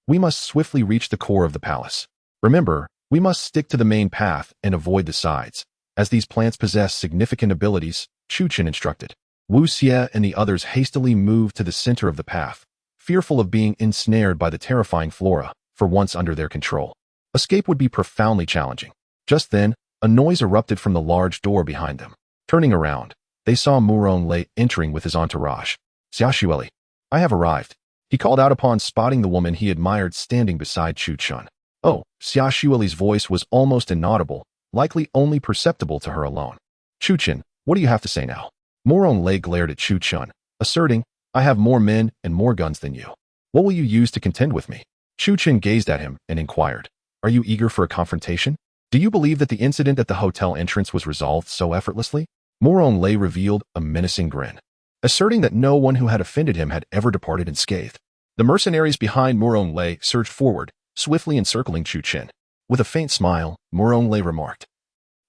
we must swiftly reach the core of the palace. Remember, we must stick to the main path and avoid the sides, as these plants possess significant abilities, Qiu Qing instructed. Wu Xie and the others hastily moved to the center of the path, fearful of being ensnared by the terrifying flora, for once under their control. Escape would be profoundly challenging. Just then, a noise erupted from the large door behind them. Turning around, they saw Murong Lei entering with his entourage. Xia Xueli, I have arrived, he called out upon spotting the woman he admired standing beside Qiu Qing. Oh, Xia Xueli's voice was almost inaudible, likely only perceptible to her alone. Qiu Qing, what do you have to say now? Murong Lei glared at Qiu Qing, asserting, I have more men and more guns than you. What will you use to contend with me? Qiu Qing gazed at him and inquired, are you eager for a confrontation? Do you believe that the incident at the hotel entrance was resolved so effortlessly? Murong Lei revealed a menacing grin. asserting that no one who had offended him had ever departed unscathed. The mercenaries behind Murong-lei surged forward, swiftly encircling Chu Qin. With a faint smile, Murong-lei remarked,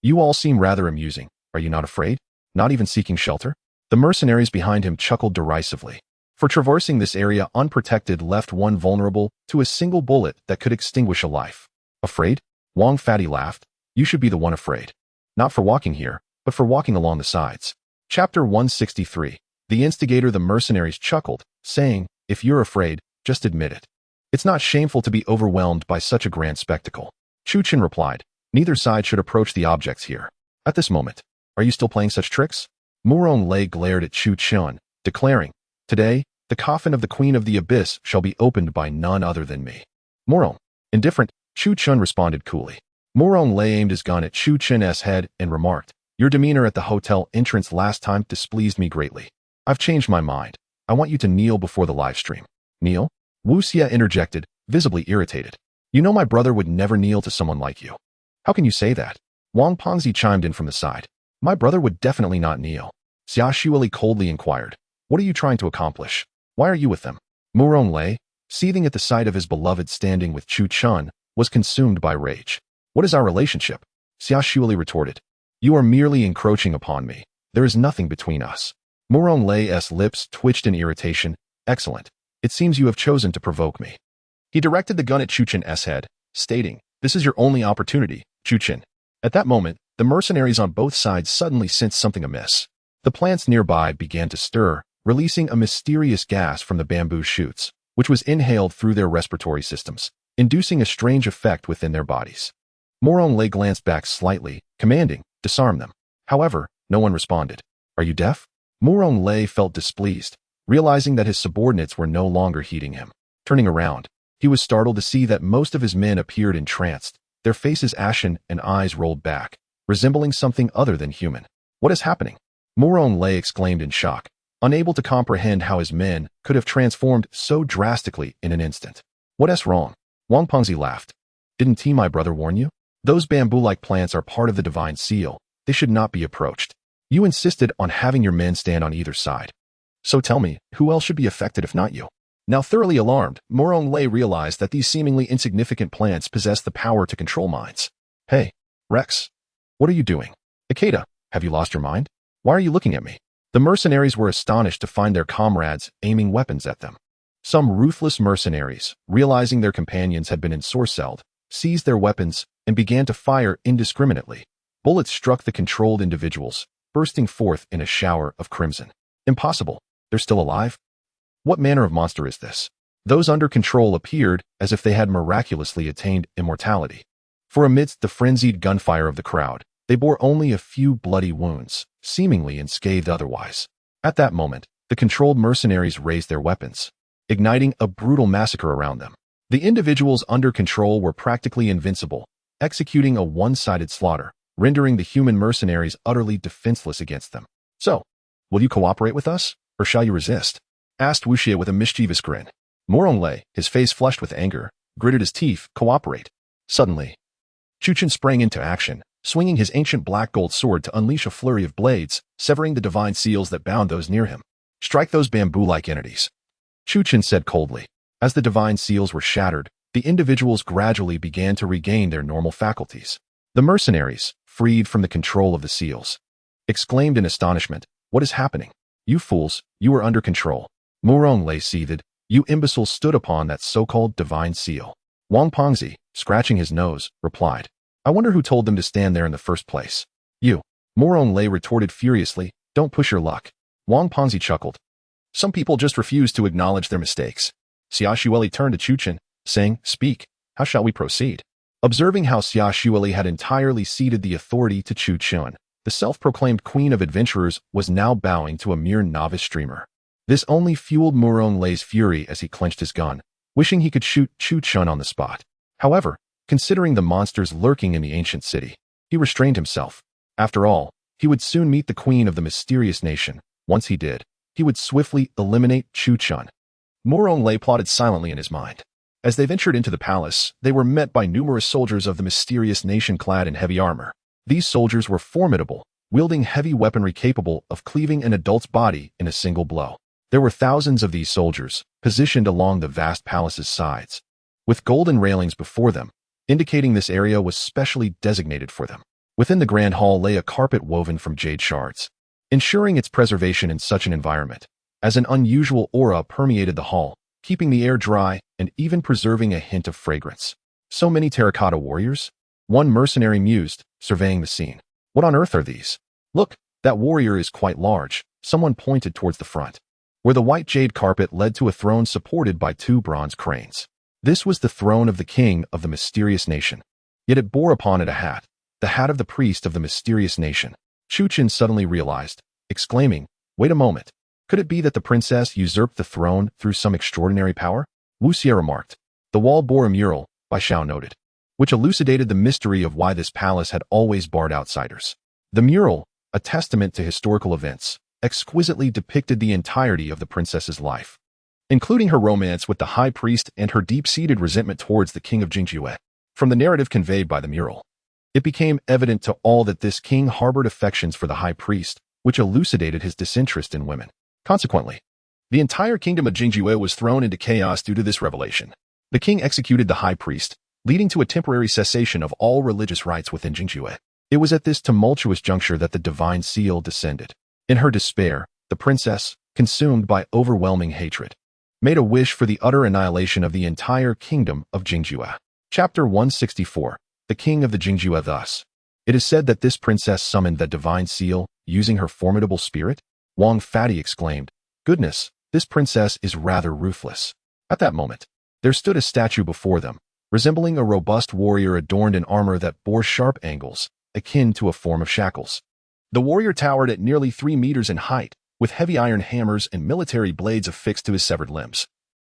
"You all seem rather amusing. Are you not afraid? Not even seeking shelter?" The mercenaries behind him chuckled derisively. For traversing this area unprotected left one vulnerable to a single bullet that could extinguish a life. Afraid? Wang Fatty laughed. You should be the one afraid. Not for walking here, but for walking along the sides. Chapter 163. The instigator. The mercenaries chuckled, saying, "If you're afraid, just admit it. It's not shameful to be overwhelmed by such a grand spectacle." Chu Qin replied, "Neither side should approach the objects here. At this moment, are you still playing such tricks?" Murong-lei glared at Chu Qin, declaring, "Today, the coffin of the Queen of the Abyss shall be opened by none other than me." Murong. Indifferent, Chu Qin responded coolly. Murong-lei aimed his gun at Chu Qin's head and remarked, "Your demeanor at the hotel entrance last time displeased me greatly. I've changed my mind. I want you to kneel before the live stream." "Kneel?" Wu Xie interjected, visibly irritated. "You know my brother would never kneel to someone like you." "How can you say that?" Wang Pengzi chimed in from the side. "My brother would definitely not kneel." Xia Xueli coldly inquired, "What are you trying to accomplish? Why are you with them?" Murong-lei, seething at the sight of his beloved standing with Chu Qin, was consumed by rage. "What is our relationship?" Xia Xueli retorted. "You are merely encroaching upon me. There is nothing between us." Murong-lei's lips twitched in irritation. "Excellent. It seems you have chosen to provoke me." He directed the gun at Chu Qin's head, stating, "This is your only opportunity, Chu Qin." At that moment, the mercenaries on both sides suddenly sensed something amiss. The plants nearby began to stir, releasing a mysterious gas from the bamboo shoots, which was inhaled through their respiratory systems, inducing a strange effect within their bodies. Murong-lei glanced back slightly, commanding, "Disarm them." However, no one responded. "Are you deaf?" Murong-lei felt displeased, realizing that his subordinates were no longer heeding him. Turning around, he was startled to see that most of his men appeared entranced, their faces ashen and eyes rolled back, resembling something other than human. "What is happening?" Murong-lei exclaimed in shock, unable to comprehend how his men could have transformed so drastically in an instant. "What's wrong?" Wang Pengzi laughed. "Didn't my brother warn you? Those bamboo-like plants are part of the divine seal. They should not be approached. You insisted on having your men stand on either side. So tell me, who else should be affected if not you?" Now thoroughly alarmed, Murong-lei realized that these seemingly insignificant plants possessed the power to control minds. "Hey, Rex, what are you doing? Ikeda, have you lost your mind? Why are you looking at me?" The mercenaries were astonished to find their comrades aiming weapons at them. Some ruthless mercenaries, realizing their companions had been ensorcelled, seized their weapons and began to fire indiscriminately. Bullets struck the controlled individuals, bursting forth in a shower of crimson. "Impossible. They're still alive? What manner of monster is this?" Those under control appeared as if they had miraculously attained immortality. For amidst the frenzied gunfire of the crowd, they bore only a few bloody wounds, seemingly unscathed otherwise. At that moment, the controlled mercenaries raised their weapons, igniting a brutal massacre around them. The individuals under control were practically invincible, executing a one-sided slaughter, rendering the human mercenaries utterly defenseless against them. "So, will you cooperate with us, or shall you resist?" asked Wu Xie with a mischievous grin. Murong-lei, his face flushed with anger, gritted his teeth. "Cooperate." Suddenly, Chu Qin sprang into action, swinging his ancient black gold sword to unleash a flurry of blades, severing the divine seals that bound those near him. "Strike those bamboo-like entities," Chu Qin said coldly. As the divine seals were shattered, the individuals gradually began to regain their normal faculties. The mercenaries, freed from the control of the seals, exclaimed in astonishment, "What is happening? You fools, you are under control." Murong-lei seethed. "You imbeciles stood upon that so-called divine seal." Wang Pengzi, scratching his nose, replied, "I wonder who told them to stand there in the first place." "You." Murong-lei retorted furiously, "Don't push your luck." Wang Pengzi chuckled. "Some people just refuse to acknowledge their mistakes." Xia Xueli turned to Chu Qin, saying, "Speak, how shall we proceed?" Observing how Xia Xueli had entirely ceded the authority to Chu Qin, the self-proclaimed queen of adventurers was now bowing to a mere novice streamer. This only fueled Murong-lei's fury as he clenched his gun, wishing he could shoot Chu Qin on the spot. However, considering the monsters lurking in the ancient city, he restrained himself. After all, he would soon meet the queen of the mysterious nation. Once he did, he would swiftly eliminate Chu Qin. Murong-lei plotted silently in his mind. As they ventured into the palace, they were met by numerous soldiers of the mysterious nation clad in heavy armor. These soldiers were formidable, wielding heavy weaponry capable of cleaving an adult's body in a single blow. There were thousands of these soldiers, positioned along the vast palace's sides, with golden railings before them, indicating this area was specially designated for them. Within the grand hall lay a carpet woven from jade shards, ensuring its preservation in such an environment, as an unusual aura permeated the hall, keeping the air dry and even preserving a hint of fragrance. So many terracotta warriors? One mercenary mused, surveying the scene. What on earth are these? Look, that warrior is quite large. Someone pointed towards the front, where the white jade carpet led to a throne supported by two bronze cranes. This was the throne of the king of the mysterious nation. Yet it bore upon it a hat, the hat of the priest of the mysterious nation. Chu Qin suddenly realized, exclaiming, "Wait a moment. Could it be that the princess usurped the throne through some extraordinary power?" Wu Xie remarked. The wall bore a mural, Bai Xiao noted, which elucidated the mystery of why this palace had always barred outsiders. The mural, a testament to historical events, exquisitely depicted the entirety of the princess's life, including her romance with the high priest and her deep-seated resentment towards the king of Jingjue. From the narrative conveyed by the mural, it became evident to all that this king harbored affections for the high priest, which elucidated his disinterest in women. Consequently, the entire kingdom of Jingjue was thrown into chaos due to this revelation. The king executed the high priest, leading to a temporary cessation of all religious rites within Jingjue. It was at this tumultuous juncture that the divine seal descended. In her despair, the princess, consumed by overwhelming hatred, made a wish for the utter annihilation of the entire kingdom of Jingjue. Chapter 164. The king of the Jingjue. Thus, it is said that this princess summoned the divine seal, using her formidable spirit? Wang Fati exclaimed, "Goodness, this princess is rather ruthless." At that moment, there stood a statue before them, resembling a robust warrior adorned in armor that bore sharp angles, akin to a form of shackles. The warrior towered at nearly 3 meters in height, with heavy iron hammers and military blades affixed to his severed limbs,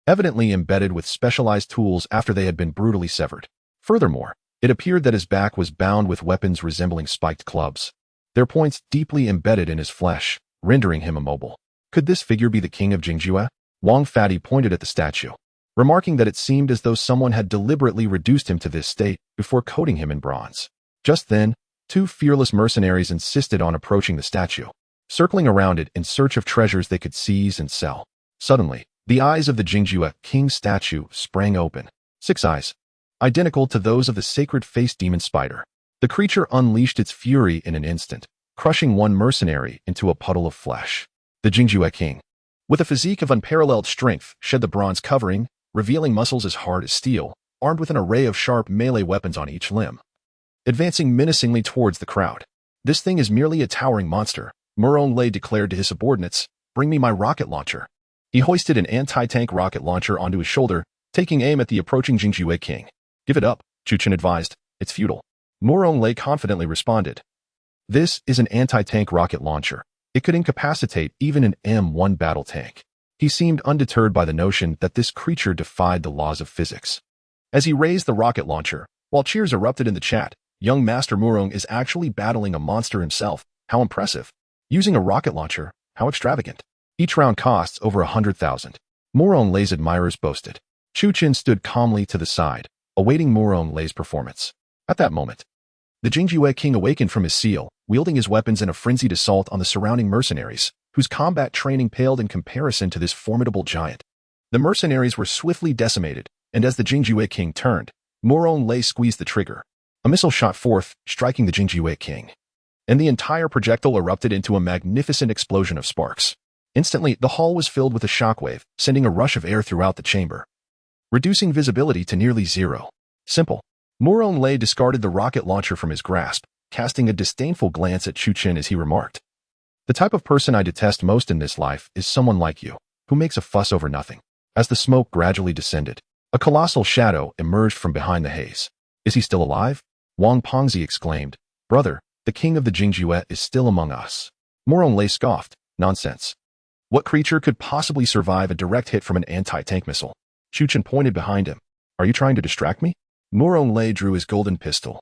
evidently embedded with specialized tools after they had been brutally severed. Furthermore, it appeared that his back was bound with weapons resembling spiked clubs, their points deeply embedded in his flesh, rendering him immobile. Could this figure be the king of Jingjue? Wang Fati pointed at the statue, remarking that it seemed as though someone had deliberately reduced him to this state before coating him in bronze. Just then, 2 fearless mercenaries insisted on approaching the statue, circling around it in search of treasures they could seize and sell. Suddenly, the eyes of the Jingjue king statue sprang open. 6 eyes, identical to those of the sacred-faced demon spider. The creature unleashed its fury in an instant, crushing one mercenary into a puddle of flesh. The Jingjue king, with a physique of unparalleled strength, shed the bronze covering, revealing muscles as hard as steel, armed with an array of sharp melee weapons on each limb, advancing menacingly towards the crowd. "This thing is merely a towering monster," Murong Lei declared to his subordinates. "Bring me my rocket launcher." He hoisted an anti-tank rocket launcher onto his shoulder, taking aim at the approaching Jingjue king. "Give it up," Chu Qin advised. "It's futile." Murong Lei confidently responded. "This is an anti-tank rocket launcher. It could incapacitate even an M1 battle tank." He seemed undeterred by the notion that this creature defied the laws of physics. As he raised the rocket launcher, while cheers erupted in the chat, young Master Murong is actually battling a monster himself. How impressive. Using a rocket launcher, how extravagant. Each round costs over 100,000. Murong Lei's admirers boasted. Chu Qin stood calmly to the side, awaiting Murong Lei's performance. At that moment, the Jingjue king awakened from his seal, wielding his weapons in a frenzied assault on the surrounding mercenaries, whose combat training paled in comparison to this formidable giant. The mercenaries were swiftly decimated, and as the Jingjue king turned, Murong Lei squeezed the trigger. A missile shot forth, striking the Jingjue king, and the entire projectile erupted into a magnificent explosion of sparks. Instantly, the hall was filled with a shockwave, sending a rush of air throughout the chamber, reducing visibility to nearly zero. Simple. Murong Lei discarded the rocket launcher from his grasp, casting a disdainful glance at Chu Qin as he remarked, "The type of person I detest most in this life is someone like you, who makes a fuss over nothing." As the smoke gradually descended, a colossal shadow emerged from behind the haze. "Is he still alive?" Wang Pongzi exclaimed. "Brother, the king of the Jingjue is still among us." Murong Lei scoffed. "Nonsense. What creature could possibly survive a direct hit from an anti-tank missile?" Chu Qin pointed behind him. "Are you trying to distract me?" Murong Lei drew his golden pistol,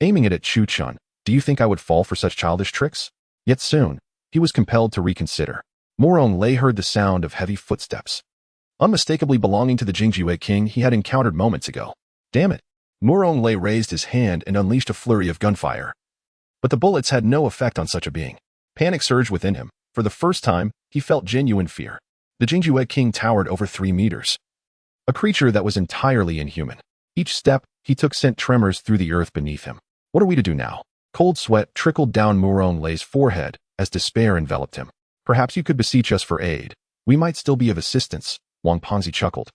aiming it at Chu Qin. "Do you think I would fall for such childish tricks?" Yet soon, he was compelled to reconsider. Murong Lei heard the sound of heavy footsteps, unmistakably belonging to the Jingjue king he had encountered moments ago. "Damn it!" Murong Lei raised his hand and unleashed a flurry of gunfire. But the bullets had no effect on such a being. Panic surged within him. For the first time, he felt genuine fear. The Jingjue King towered over 3 meters. A creature that was entirely inhuman. Each step he took sent tremors through the earth beneath him. What are we to do now? Cold sweat trickled down Murong Lei's forehead as despair enveloped him. Perhaps you could beseech us for aid. We might still be of assistance, Wang Pengzi chuckled.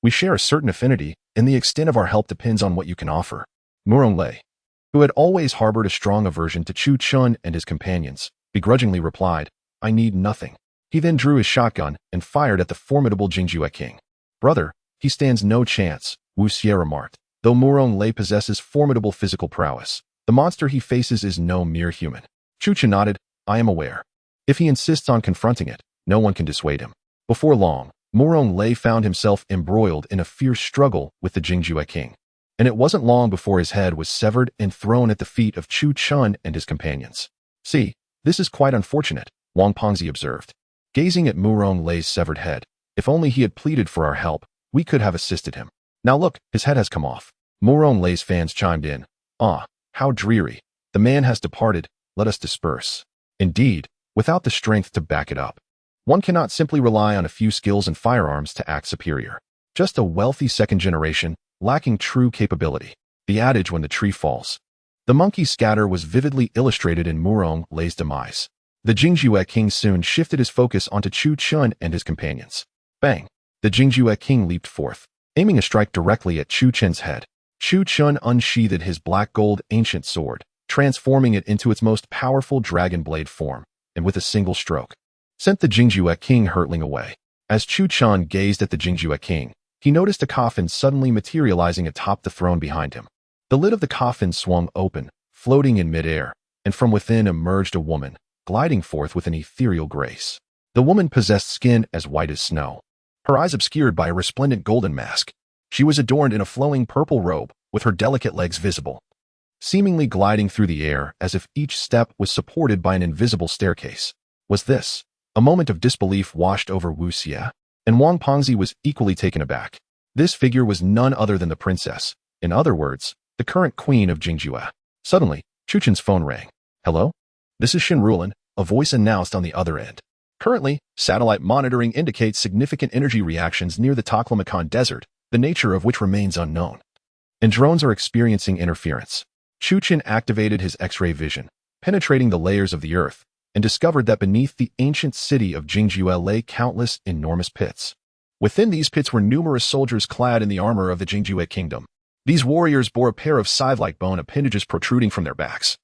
We share a certain affinity, and the extent of our help depends on what you can offer. Murong Lei, who had always harbored a strong aversion to Chu Chun and his companions, begrudgingly replied, I need nothing. He then drew his shotgun and fired at the formidable Jingjue King. Brother, he stands no chance, Wu Xie remarked. Though Murong Lei possesses formidable physical prowess, the monster he faces is no mere human. Chu Chun nodded, I am aware. If he insists on confronting it, no one can dissuade him. Before long, Murong Lei found himself embroiled in a fierce struggle with the Jingjue King. And it wasn't long before his head was severed and thrown at the feet of Chu Chun and his companions. See, this is quite unfortunate, Wang Pengzi observed. Gazing at Murong Lei's severed head, if only he had pleaded for our help, we could have assisted him. Now look, his head has come off. Murong Lei's fans chimed in. Ah, how dreary. The man has departed, let us disperse. Indeed, without the strength to back it up. One cannot simply rely on a few skills and firearms to act superior. Just a wealthy second generation, lacking true capability. The adage when the tree falls. The monkey scatter was vividly illustrated in Murong Lei's demise. The Jingjue King soon shifted his focus onto Chu Chun and his companions. Bang! The Jingjue King leaped forth, aiming a strike directly at Chu Chun's head. Chu Chun unsheathed his black gold ancient sword, transforming it into its most powerful dragon blade form, and with a single stroke, sent the Jingjue King hurtling away. As Chu Chun gazed at the Jingjue King, he noticed a coffin suddenly materializing atop the throne behind him. The lid of the coffin swung open, floating in midair, and from within emerged a woman, gliding forth with an ethereal grace. The woman possessed skin as white as snow, her eyes obscured by a resplendent golden mask. She was adorned in a flowing purple robe, with her delicate legs visible, seemingly gliding through the air as if each step was supported by an invisible staircase. Was this? A moment of disbelief washed over Wu Xie, and Wang Pengzi was equally taken aback. This figure was none other than the princess, in other words, the current queen of Jingjue. Suddenly, Chu Chun's phone rang. Hello? This is Shenrulan, a voice announced on the other end. Currently, satellite monitoring indicates significant energy reactions near the Taklamakan Desert, the nature of which remains unknown. And drones are experiencing interference. Chu Chun activated his X-ray vision, penetrating the layers of the earth, and discovered that beneath the ancient city of Jingjue lay countless enormous pits. Within these pits were numerous soldiers clad in the armor of the Jingjue Kingdom. These warriors bore a pair of scythe-like bone appendages protruding from their backs,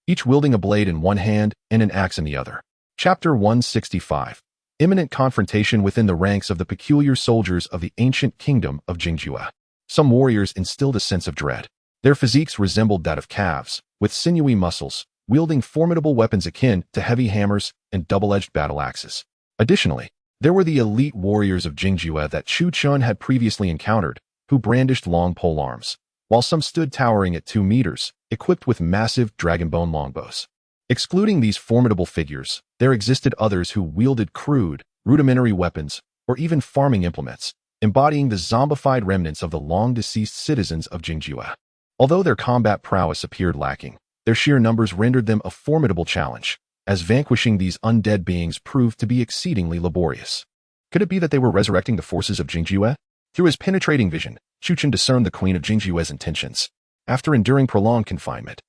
each wielding a blade in one hand and an axe in the other. Chapter 165. Imminent confrontation within the ranks of the peculiar soldiers of the ancient kingdom of Jingjue. Some warriors instilled a sense of dread. Their physiques resembled that of calves, with sinewy muscles, wielding formidable weapons akin to heavy hammers and double-edged battle axes. Additionally, there were the elite warriors of Jingjue that Chu Chun had previously encountered, who brandished long polearms, while some stood towering at 2 meters, equipped with massive dragonbone longbows. Excluding these formidable figures, there existed others who wielded crude, rudimentary weapons, or even farming implements, embodying the zombified remnants of the long-deceased citizens of Jingjue. Although their combat prowess appeared lacking, their sheer numbers rendered them a formidable challenge, as vanquishing these undead beings proved to be exceedingly laborious. Could it be that they were resurrecting the forces of Jingjue? Through his penetrating vision, Chu Chun discerned the queen of Jingjue's intentions. After enduring prolonged confinement,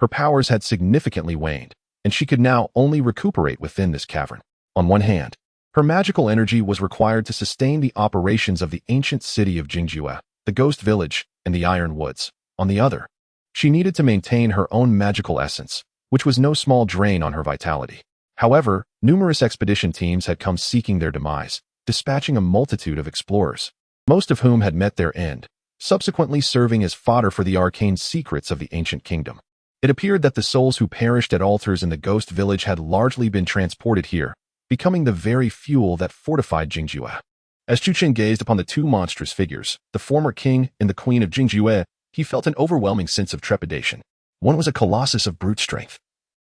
her powers had significantly waned, and she could now only recuperate within this cavern. On one hand, her magical energy was required to sustain the operations of the ancient city of Jingjue, the Ghost Village, and the Iron Woods. On the other, she needed to maintain her own magical essence, which was no small drain on her vitality. However, numerous expedition teams had come seeking their demise, dispatching a multitude of explorers, most of whom had met their end, subsequently serving as fodder for the arcane secrets of the ancient kingdom. It appeared that the souls who perished at altars in the Ghost Village had largely been transported here, becoming the very fuel that fortified Jingjue. As Chu Chun gazed upon the two monstrous figures, the former king and the queen of Jingjue, he felt an overwhelming sense of trepidation. One was a colossus of brute strength,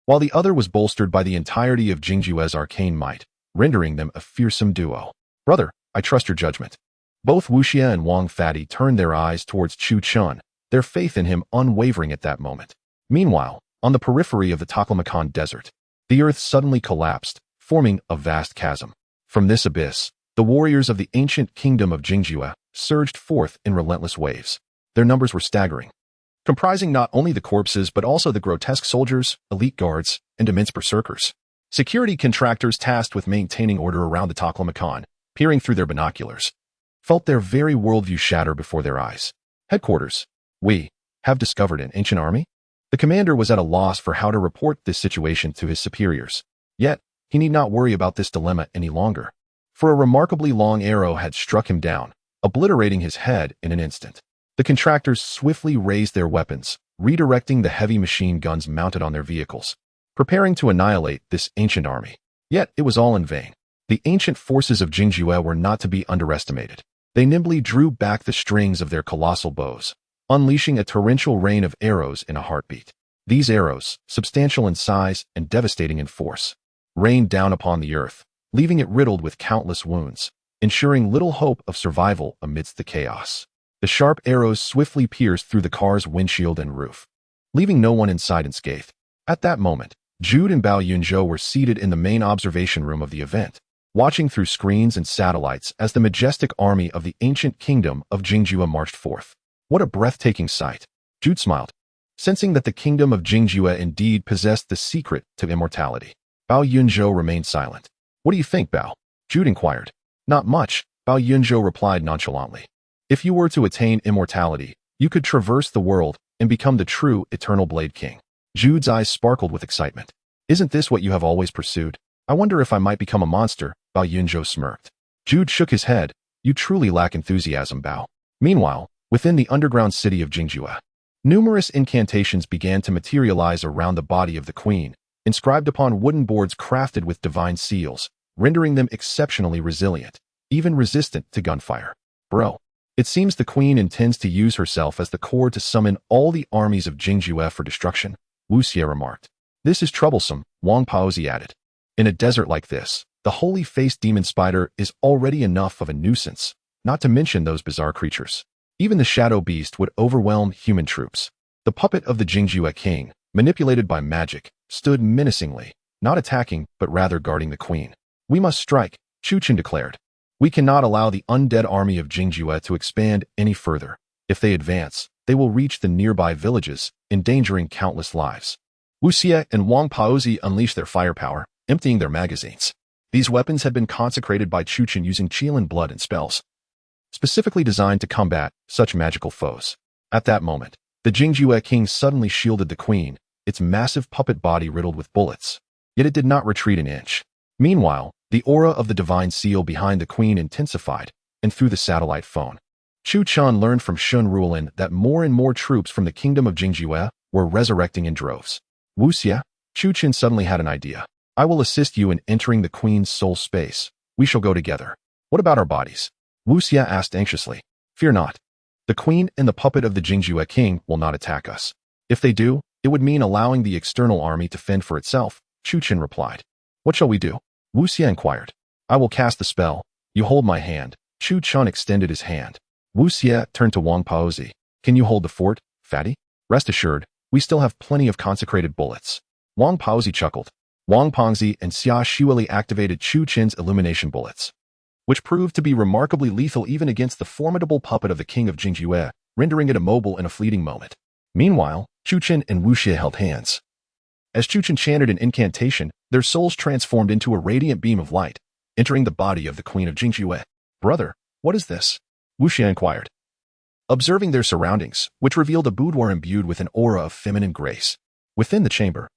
while the other was bolstered by the entirety of Jingjue's arcane might, rendering them a fearsome duo. Brother, I trust your judgment. Both Wu Xie and Wang Fadi turned their eyes towards Chu Chun, their faith in him unwavering at that moment. Meanwhile, On the periphery of the Taklamakan Desert, the earth suddenly collapsed, forming a vast chasm. From this abyss, the warriors of the ancient kingdom of Jingjue surged forth in relentless waves. Their numbers were staggering, comprising not only the corpses but also the grotesque soldiers, elite guards, and immense berserkers. Security contractors tasked with maintaining order around the Taklamakan, peering through their binoculars, felt their very worldview shatter before their eyes. Headquarters. We have discovered an ancient army? The commander was at a loss for how to report this situation to his superiors. Yet, he need not worry about this dilemma any longer, for a remarkably long arrow had struck him down, obliterating his head in an instant. The contractors swiftly raised their weapons, redirecting the heavy machine guns mounted on their vehicles, preparing to annihilate this ancient army. Yet, it was all in vain. The ancient forces of Jingjue were not to be underestimated. They nimbly drew back the strings of their colossal bows, unleashing a torrential rain of arrows in a heartbeat. These arrows, substantial in size and devastating in force, rained down upon the earth, leaving it riddled with countless wounds, ensuring little hope of survival amidst the chaos. The sharp arrows swiftly pierced through the car's windshield and roof, leaving no one inside unscathed. At that moment, Jude and Bao Yunzhou were seated in the main observation room of the event, watching through screens and satellites as the majestic army of the ancient kingdom of Jingjue marched forth. What a breathtaking sight! Jude smiled, sensing that the kingdom of Jingjue indeed possessed the secret to immortality. Bao Yunzhou remained silent. What do you think, Bao? Jude inquired. Not much, Bao Yunzhou replied nonchalantly. If you were to attain immortality, you could traverse the world and become the true eternal Blade King. Jude's eyes sparkled with excitement. Isn't this what you have always pursued? I wonder if I might become a monster, Bao Yunzhou smirked. Jude shook his head. You truly lack enthusiasm, Bao. Meanwhile, within the underground city of Jingjue, numerous incantations began to materialize around the body of the queen, inscribed upon wooden boards crafted with divine seals, rendering them exceptionally resilient, even resistant to gunfire. Bro, it seems the queen intends to use herself as the core to summon all the armies of Jingjue for destruction, Wu Xie remarked. This is troublesome, Wang Paozi added. In a desert like this, the holy-faced demon spider is already enough of a nuisance, not to mention those bizarre creatures. Even the shadow beast would overwhelm human troops. The puppet of the Jingjue king, manipulated by magic, stood menacingly, not attacking but rather guarding the queen. We must strike, Chuchen declared. We cannot allow the undead army of Jingjue to expand any further. If they advance, they will reach the nearby villages, endangering countless lives. Wu Xie and Wang Paozi unleashed their firepower, emptying their magazines. These weapons had been consecrated by Chuchen using Qiling blood and spells, specifically designed to combat such magical foes. At that moment, the Jingjue king suddenly shielded the queen, its massive puppet body riddled with bullets. Yet it did not retreat an inch. Meanwhile, the aura of the divine seal behind the queen intensified, and through the satellite phone, Chu Chan learned from Shun Ruolin that more and more troops from the kingdom of Jingjue were resurrecting in droves. Wu Xie, Chu Chen suddenly had an idea. I will assist you in entering the queen's soul space. We shall go together. What about our bodies? Wu Xie asked anxiously. Fear not. The queen and the puppet of the Jingjue king will not attack us. If they do, it would mean allowing the external army to fend for itself, Chu Chen replied. What shall we do? Wu Xie inquired. I will cast the spell. You hold my hand. Chu Chen extended his hand. Wu Xie turned to Wang Paozi. Can you hold the fort, fatty? Rest assured, we still have plenty of consecrated bullets. Wang Paozi chuckled. Wang Pengzi and Xia Shuili activated Chu Chen's illumination bullets, which proved to be remarkably lethal even against the formidable puppet of the king of Jingjue, rendering it immobile in a fleeting moment. Meanwhile, Chu Chen and Wu Xie held hands. As Chu Chen chanted an incantation, their souls transformed into a radiant beam of light, entering the body of the queen of Jingjue. Brother, what is this? Wu Xie inquired, observing their surroundings, which revealed a boudoir imbued with an aura of feminine grace. Within the chamber,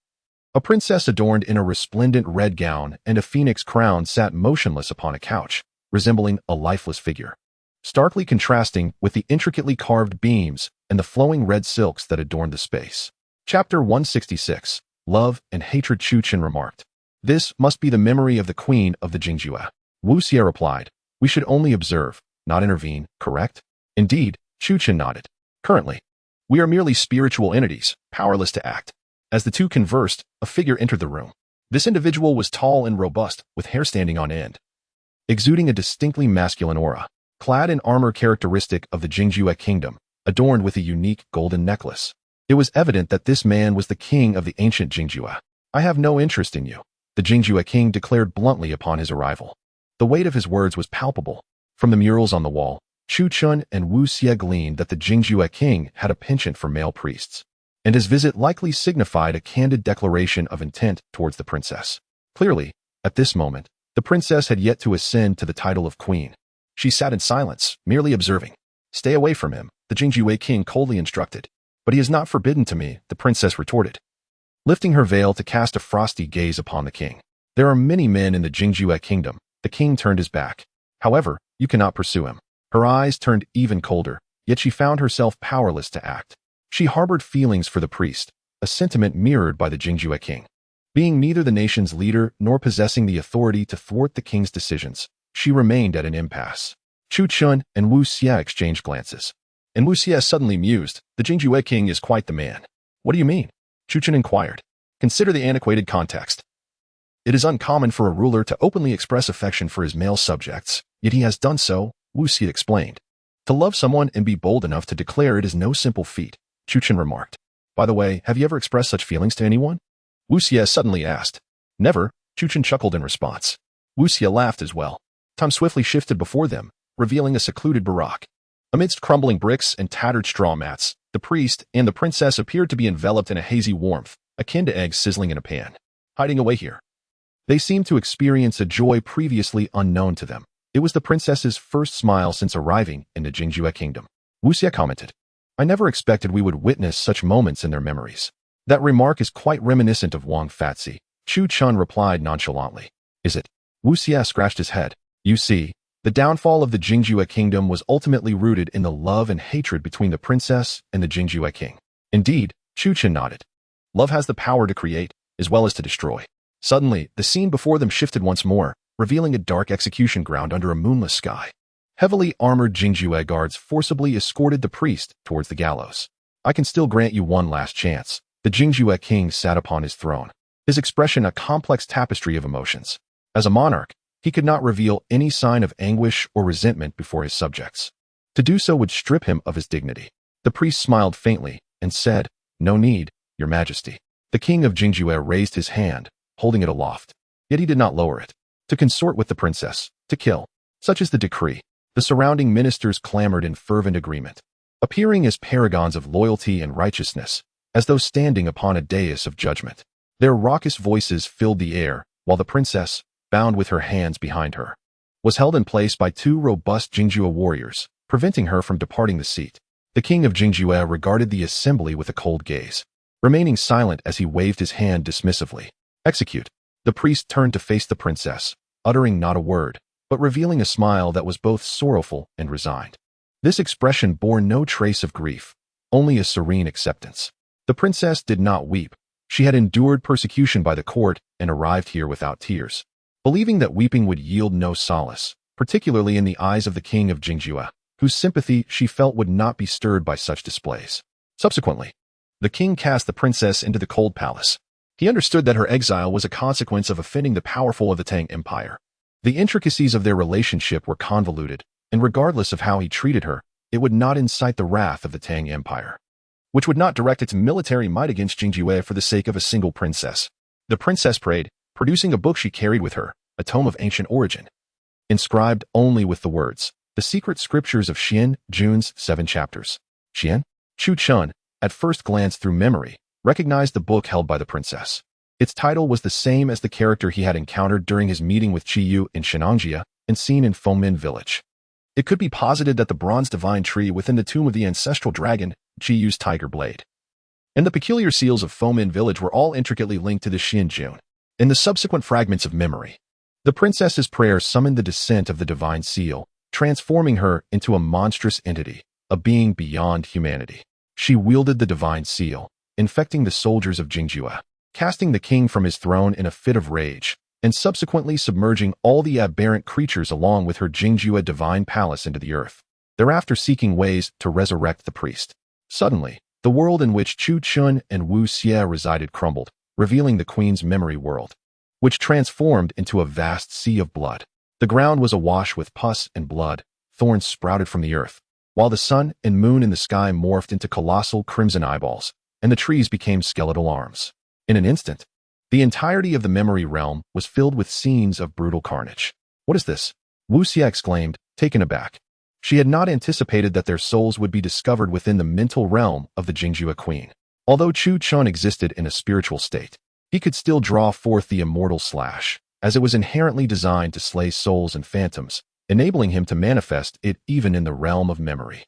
a princess adorned in a resplendent red gown and a phoenix crown sat motionless upon a couch, resembling a lifeless figure, starkly contrasting with the intricately carved beams and the flowing red silks that adorned the space. Chapter 166, Love and Hatred. Chu Chen remarked. This must be the memory of the queen of the Jingjue. Wu Xie replied. We should only observe, not intervene, correct? Indeed, Chu Chen nodded. Currently, we are merely spiritual entities, powerless to act. As the two conversed, a figure entered the room. This individual was tall and robust, with hair standing on end, exuding a distinctly masculine aura, clad in armor characteristic of the Jingjue kingdom, adorned with a unique golden necklace. It was evident that this man was the king of the ancient Jingjue. "I have no interest in you," the Jingjue king declared bluntly upon his arrival. The weight of his words was palpable. From the murals on the wall, Chu Chun and Wu Xie gleaned that the Jingjue king had a penchant for male priests, and his visit likely signified a candid declaration of intent towards the princess. Clearly, at this moment, the princess had yet to ascend to the title of queen. She sat in silence, merely observing. "Stay away from him," the Jingjue king coldly instructed. "But he is not forbidden to me," the princess retorted, lifting her veil to cast a frosty gaze upon the king. "There are many men in the Jingjue kingdom." The king turned his back. "However, you cannot pursue him." Her eyes turned even colder, yet she found herself powerless to act. She harbored feelings for the priest, a sentiment mirrored by the Jingjue king. Being neither the nation's leader nor possessing the authority to thwart the king's decisions, she remained at an impasse. Chu Chun and Wu Xie exchanged glances. And Wu Xie suddenly mused, "The Jingjue king is quite the man." "What do you mean?" Chu Chun inquired. "Consider the antiquated context. It is uncommon for a ruler to openly express affection for his male subjects, yet he has done so," Wu Xie explained. "To love someone and be bold enough to declare it is no simple feat," Chu Chun remarked. "By the way, have you ever expressed such feelings to anyone?" Wu Xie suddenly asked. "Never," Chu Chun chuckled in response. Wu Xie laughed as well. Time swiftly shifted before them, revealing a secluded barack. Amidst crumbling bricks and tattered straw mats, the priest and the princess appeared to be enveloped in a hazy warmth, akin to eggs sizzling in a pan. Hiding away here, they seemed to experience a joy previously unknown to them. It was the princess's first smile since arriving in the Jingjue kingdom. Wu Xie commented, "I never expected we would witness such moments in their memories." "That remark is quite reminiscent of Wang Fatsi," Chu Chun replied nonchalantly. "Is it?" Wu Xie scratched his head. "You see, the downfall of the Jingjue kingdom was ultimately rooted in the love and hatred between the princess and the Jingjue king." "Indeed," Chu Chun nodded. "Love has the power to create, as well as to destroy." Suddenly, the scene before them shifted once more, revealing a dark execution ground under a moonless sky. Heavily armored Jingjue guards forcibly escorted the priest towards the gallows. "I can still grant you one last chance." The Jingjue king sat upon his throne, his expression a complex tapestry of emotions. As a monarch, he could not reveal any sign of anguish or resentment before his subjects. To do so would strip him of his dignity. The priest smiled faintly and said, "No need, your majesty." The king of Jingjue raised his hand, holding it aloft. Yet he did not lower it. To consort with the princess, to kill. Such is the decree. The surrounding ministers clamored in fervent agreement, appearing as paragons of loyalty and righteousness, as though standing upon a dais of judgment. Their raucous voices filled the air, while the princess, bound with her hands behind her, was held in place by two robust Jingjue warriors, preventing her from departing the seat. The king of Jingjue regarded the assembly with a cold gaze, remaining silent as he waved his hand dismissively. "Execute." The priest turned to face the princess, uttering not a word, but revealing a smile that was both sorrowful and resigned. This expression bore no trace of grief, only a serene acceptance. The princess did not weep. She had endured persecution by the court and arrived here without tears, believing that weeping would yield no solace, particularly in the eyes of the king of Jingjue, whose sympathy she felt would not be stirred by such displays. Subsequently, the king cast the princess into the cold palace. He understood that her exile was a consequence of offending the powerful of the Tang Empire. The intricacies of their relationship were convoluted, and regardless of how he treated her, it would not incite the wrath of the Tang Empire, which would not direct its military might against Jingjue for the sake of a single princess. The princess prayed, producing a book she carried with her, a tome of ancient origin, inscribed only with the words, "The Secret Scriptures of Xian Jun's 7 Chapters." Xian? Chu Chun, at first glance through memory, recognized the book held by the princess. Its title was the same as the character he had encountered during his meeting with Qiyu in Shennongjia and seen in Fengmen Village. It could be posited that the bronze divine tree within the tomb of the ancestral dragon, Qiyu's tiger blade, and the peculiar seals of Fengmen Village were all intricately linked to the Xian Jun. In the subsequent fragments of memory, the princess's prayer summoned the descent of the divine seal, transforming her into a monstrous entity, a being beyond humanity. She wielded the divine seal, infecting the soldiers of Jingjue, casting the king from his throne in a fit of rage, and subsequently submerging all the aberrant creatures along with her Jingjue divine palace into the earth, thereafter seeking ways to resurrect the priest. Suddenly, the world in which Chu Chun and Wu Xie resided crumbled, revealing the queen's memory world, which transformed into a vast sea of blood. The ground was awash with pus and blood, thorns sprouted from the earth, while the sun and moon in the sky morphed into colossal crimson eyeballs, and the trees became skeletal arms. In an instant, the entirety of the memory realm was filled with scenes of brutal carnage. "What is this?" Wu Xie exclaimed, taken aback. She had not anticipated that their souls would be discovered within the mental realm of the Jingjue Queen. Although Chu Chun existed in a spiritual state, he could still draw forth the immortal slash, as it was inherently designed to slay souls and phantoms, enabling him to manifest it even in the realm of memory.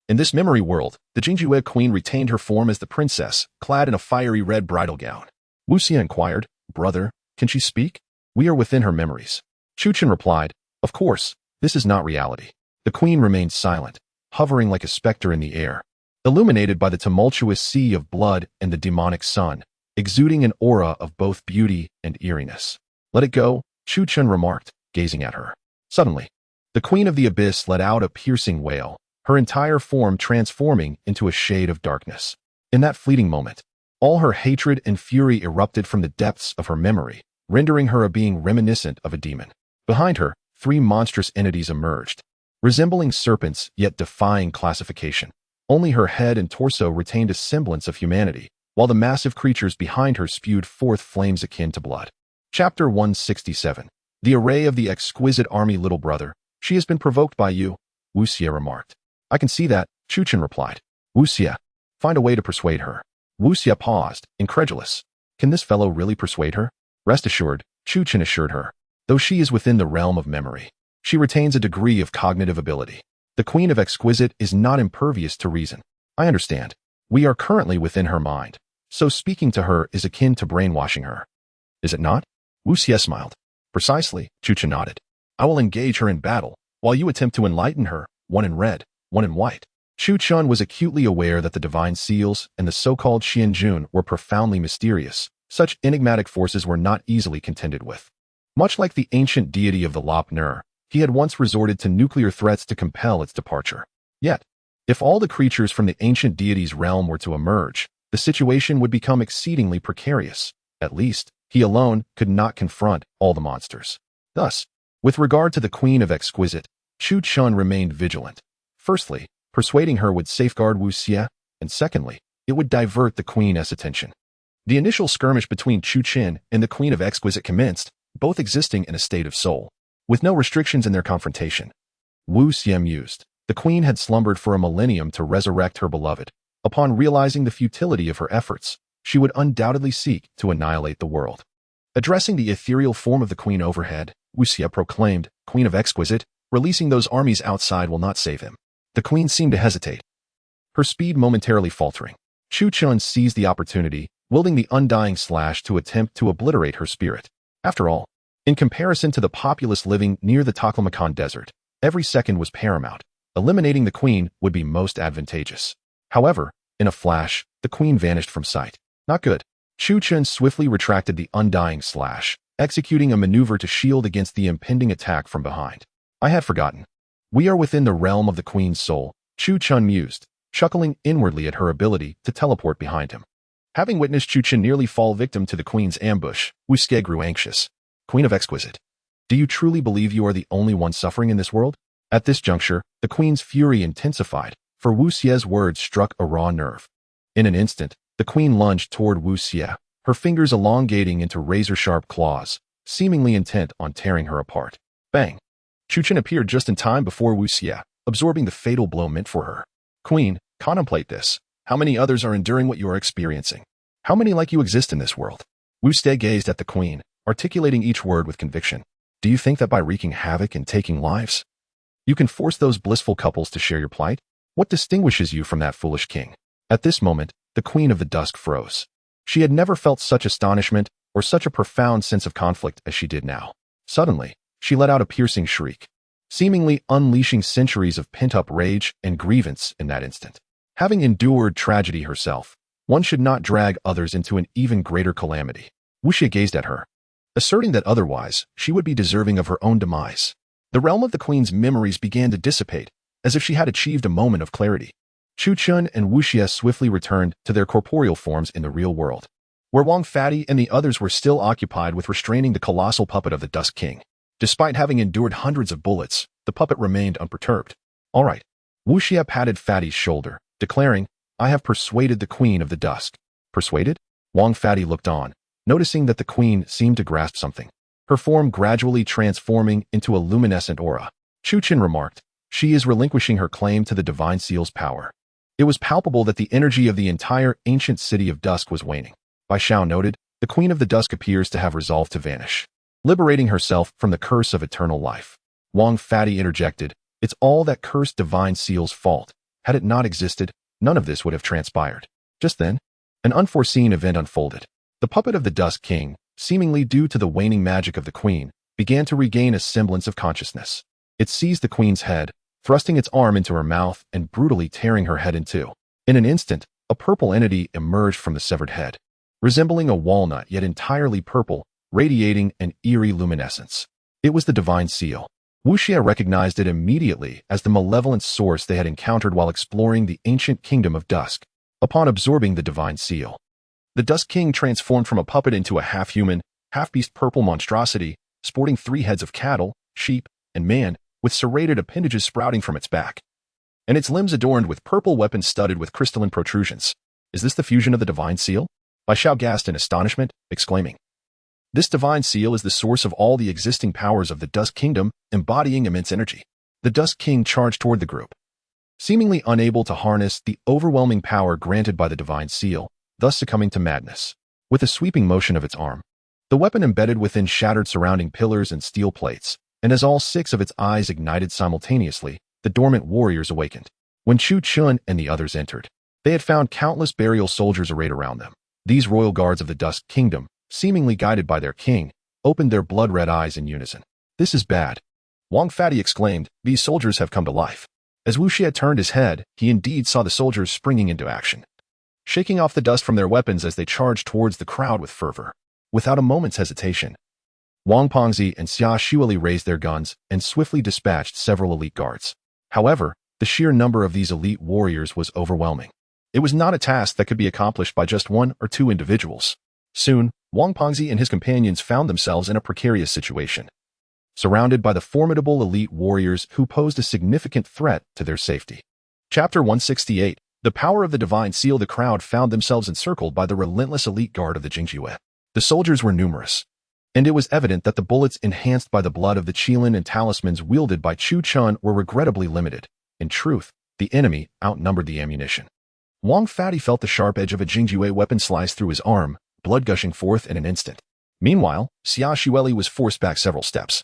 In this memory world, the Jingjue Queen retained her form as the princess, clad in a fiery red bridal gown. Wu Xie inquired, "Brother, can she speak?" "We are within her memories." Chu Chun replied, "Of course, this is not reality." The queen remained silent, hovering like a specter in the air, illuminated by the tumultuous sea of blood and the demonic sun, exuding an aura of both beauty and eeriness. "Let it go," Chu Chun remarked, gazing at her. Suddenly, the queen of the abyss let out a piercing wail, her entire form transforming into a shade of darkness. In that fleeting moment, all her hatred and fury erupted from the depths of her memory, rendering her a being reminiscent of a demon. Behind her, 3 monstrous entities emerged, resembling serpents yet defying classification. Only her head and torso retained a semblance of humanity, while the massive creatures behind her spewed forth flames akin to blood. Chapter 167. The array of the exquisite army. "Little brother, she has been provoked by you," Wu Xie remarked. "I can see that," Chu Chun replied. "Wu Xie, find a way to persuade her." Wu Xie paused, incredulous. "Can this fellow really persuade her?" "Rest assured," Chu Chun assured her. "Though she is within the realm of memory, she retains a degree of cognitive ability. The Queen of Exquisite is not impervious to reason. I understand. We are currently within her mind, so speaking to her is akin to brainwashing her. Is it not?" Wu Xie smiled. "Precisely," Chu Chun nodded. "I will engage her in battle, while you attempt to enlighten her, one in red, one in white." Chu Chun was acutely aware that the divine seals and the so-called Xianjun were profoundly mysterious. Such enigmatic forces were not easily contended with. Much like the ancient deity of the Lop Nur, he had once resorted to nuclear threats to compel its departure. Yet, if all the creatures from the ancient deity's realm were to emerge, the situation would become exceedingly precarious. At least, he alone could not confront all the monsters. Thus, with regard to the Queen of Exquisite, Chu Chun remained vigilant. Firstly, persuading her would safeguard Wu Xie, and secondly, it would divert the Queen's attention. The initial skirmish between Chu Chun and the Queen of Exquisite commenced, both existing in a state of soul, with no restrictions in their confrontation. Wu Xie mused. The Queen had slumbered for a millennium to resurrect her beloved. Upon realizing the futility of her efforts, she would undoubtedly seek to annihilate the world. Addressing the ethereal form of the Queen overhead, Wu Xie proclaimed, "Queen of Exquisite, releasing those armies outside will not save him." The Queen seemed to hesitate, her speed momentarily faltering. Chu Chun seized the opportunity, wielding the undying slash to attempt to obliterate her spirit. After all, in comparison to the populace living near the Taklamakan Desert, every second was paramount. Eliminating the Queen would be most advantageous. However, in a flash, the Queen vanished from sight. Not good. Chu Chun swiftly retracted the undying slash, executing a maneuver to shield against the impending attack from behind. "I had forgotten. We are within the realm of the Queen's soul," Chu Chun mused, chuckling inwardly at her ability to teleport behind him. Having witnessed Chu Chun nearly fall victim to the Queen's ambush, Wu Xie grew anxious. "Queen of Exquisite, do you truly believe you are the only one suffering in this world?" At this juncture, the Queen's fury intensified, for Wu Xie's words struck a raw nerve. In an instant, the Queen lunged toward Wu Xie, her fingers elongating into razor-sharp claws, seemingly intent on tearing her apart. Bang! Chu Chun appeared just in time before Wu Xie, absorbing the fatal blow meant for her. "Queen, contemplate this. How many others are enduring what you are experiencing? How many like you exist in this world?" Wu Xie gazed at the Queen, articulating each word with conviction. "Do you think that by wreaking havoc and taking lives, you can force those blissful couples to share your plight? What distinguishes you from that foolish king?" At this moment, the Queen of the Dusk froze. She had never felt such astonishment or such a profound sense of conflict as she did now. Suddenly, she let out a piercing shriek, seemingly unleashing centuries of pent-up rage and grievance in that instant. Having endured tragedy herself, one should not drag others into an even greater calamity. Wu Xie gazed at her, asserting that otherwise, she would be deserving of her own demise. The realm of the Queen's memories began to dissipate, as if she had achieved a moment of clarity. Chu Chun and Wu Xie swiftly returned to their corporeal forms in the real world, where Wang Fatty and the others were still occupied with restraining the colossal puppet of the Dusk King. Despite having endured hundreds of bullets, the puppet remained unperturbed. "All right." Wu Xie patted Fatty's shoulder, declaring, "I have persuaded the Queen of the Dusk. Persuaded? Wang Fadi looked on, noticing that the queen seemed to grasp something, her form gradually transforming into a luminescent aura. Chu Qin remarked, "She is relinquishing her claim to the divine seal's power." It was palpable that the energy of the entire ancient city of dusk was waning. Bai Xiao noted, "The queen of the dusk appears to have resolved to vanish, liberating herself from the curse of eternal life." Wang Fadi interjected, "It's all that cursed divine seal's fault. Had it not existed, none of this would have transpired." Just then, an unforeseen event unfolded. The puppet of the Dusk King, seemingly due to the waning magic of the queen, began to regain a semblance of consciousness. It seized the queen's head, thrusting its arm into her mouth and brutally tearing her head in two. In an instant, a purple entity emerged from the severed head, resembling a walnut yet entirely purple, radiating an eerie luminescence. It was the divine seal. Wu Xie recognized it immediately as the malevolent source they had encountered while exploring the ancient kingdom of dusk. Upon absorbing the divine seal, the Dusk King transformed from a puppet into a half-human, half-beast purple monstrosity, sporting 3 heads of cattle, sheep, and man, with serrated appendages sprouting from its back, and its limbs adorned with purple weapons studded with crystalline protrusions. "Is this the fusion of the divine seal?" Bai Xiao gasped in astonishment, exclaiming, "This divine seal is the source of all the existing powers of the Dusk Kingdom, embodying immense energy." The Dusk King charged toward the group, seemingly unable to harness the overwhelming power granted by the divine seal, thus succumbing to madness. With a sweeping motion of its arm, the weapon embedded within shattered surrounding pillars and steel plates, and as all 6 of its eyes ignited simultaneously, the dormant warriors awakened. When Chu Qin and the others entered, they had found countless burial soldiers arrayed around them. These royal guards of the Dusk Kingdom, seemingly guided by their king, opened their blood-red eyes in unison. "This is bad," Wang Fadi exclaimed. "These soldiers have come to life." As Wu Xie turned his head, he indeed saw the soldiers springing into action, shaking off the dust from their weapons as they charged towards the crowd with fervor. Without a moment's hesitation, Wang Pengzi and Xia Xueli raised their guns and swiftly dispatched several elite guards. However, the sheer number of these elite warriors was overwhelming. It was not a task that could be accomplished by just 1 or 2 individuals. Soon, Wang Pengzi and his companions found themselves in a precarious situation, surrounded by the formidable elite warriors who posed a significant threat to their safety. Chapter 168. The Power of the Divine Seal. The crowd found themselves encircled by the relentless elite guard of the Jingjue. The soldiers were numerous, and it was evident that the bullets enhanced by the blood of the Qilin and talismans wielded by Chu Chun were regrettably limited. In truth, the enemy outnumbered the ammunition. Wang Fadi felt the sharp edge of a Jingjue weapon slice through his arm, blood gushing forth in an instant. Meanwhile, Xia Xueli was forced back several steps,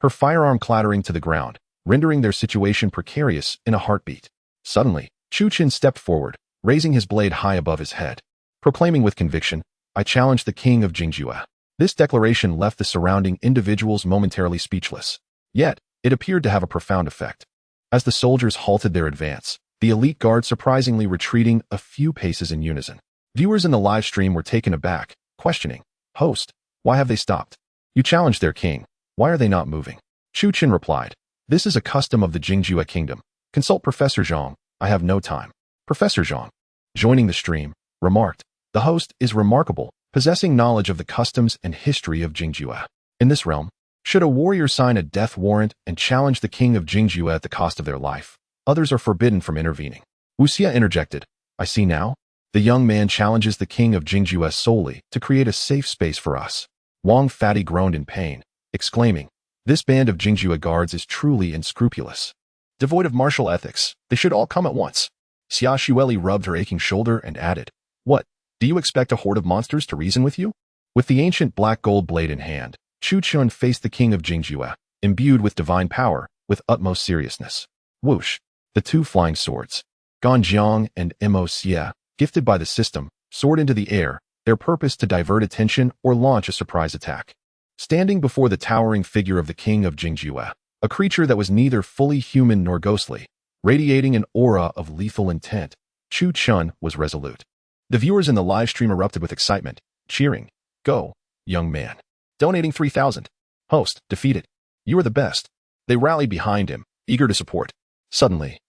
her firearm clattering to the ground, rendering their situation precarious in a heartbeat. Suddenly, Chu Qin stepped forward, raising his blade high above his head, proclaiming with conviction, "I challenge the king of Jingjue." This declaration left the surrounding individuals momentarily speechless. Yet, it appeared to have a profound effect. As the soldiers halted their advance, the elite guard surprisingly retreating a few paces in unison. Viewers in the live stream were taken aback, questioning, "Host, why have they stopped? You challenged their king. Why are they not moving?" Chu Qin replied, "This is a custom of the Jingjue Kingdom. Consult Professor Zhang. I have no time." Professor Zhang, joining the stream, remarked, "The host is remarkable, possessing knowledge of the customs and history of Jingjue. In this realm, should a warrior sign a death warrant and challenge the king of Jingjue at the cost of their life, others are forbidden from intervening." Wu Xie interjected, "I see now. The young man challenges the king of Jingjue solely to create a safe space for us." Wang Fadi groaned in pain, exclaiming, "This band of Jingjue guards is truly unscrupulous. Devoid of martial ethics, they should all come at once." Xia Xueli rubbed her aching shoulder and added, "What, do you expect a horde of monsters to reason with you?" With the ancient black gold blade in hand, Chu Chun faced the king of Jingjue, imbued with divine power, with utmost seriousness. Whoosh! The 2 flying swords, Ganjiang and Mo Xie, gifted by the system, soared into the air, their purpose to divert attention or launch a surprise attack. Standing before the towering figure of the king of Jingjue, a creature that was neither fully human nor ghostly, radiating an aura of lethal intent, Chu Chun was resolute. The viewers in the live stream erupted with excitement, cheering, "Go, young man." Donating 3,000. "Host, defeated. You are the best." They rallied behind him, eager to support. Suddenly,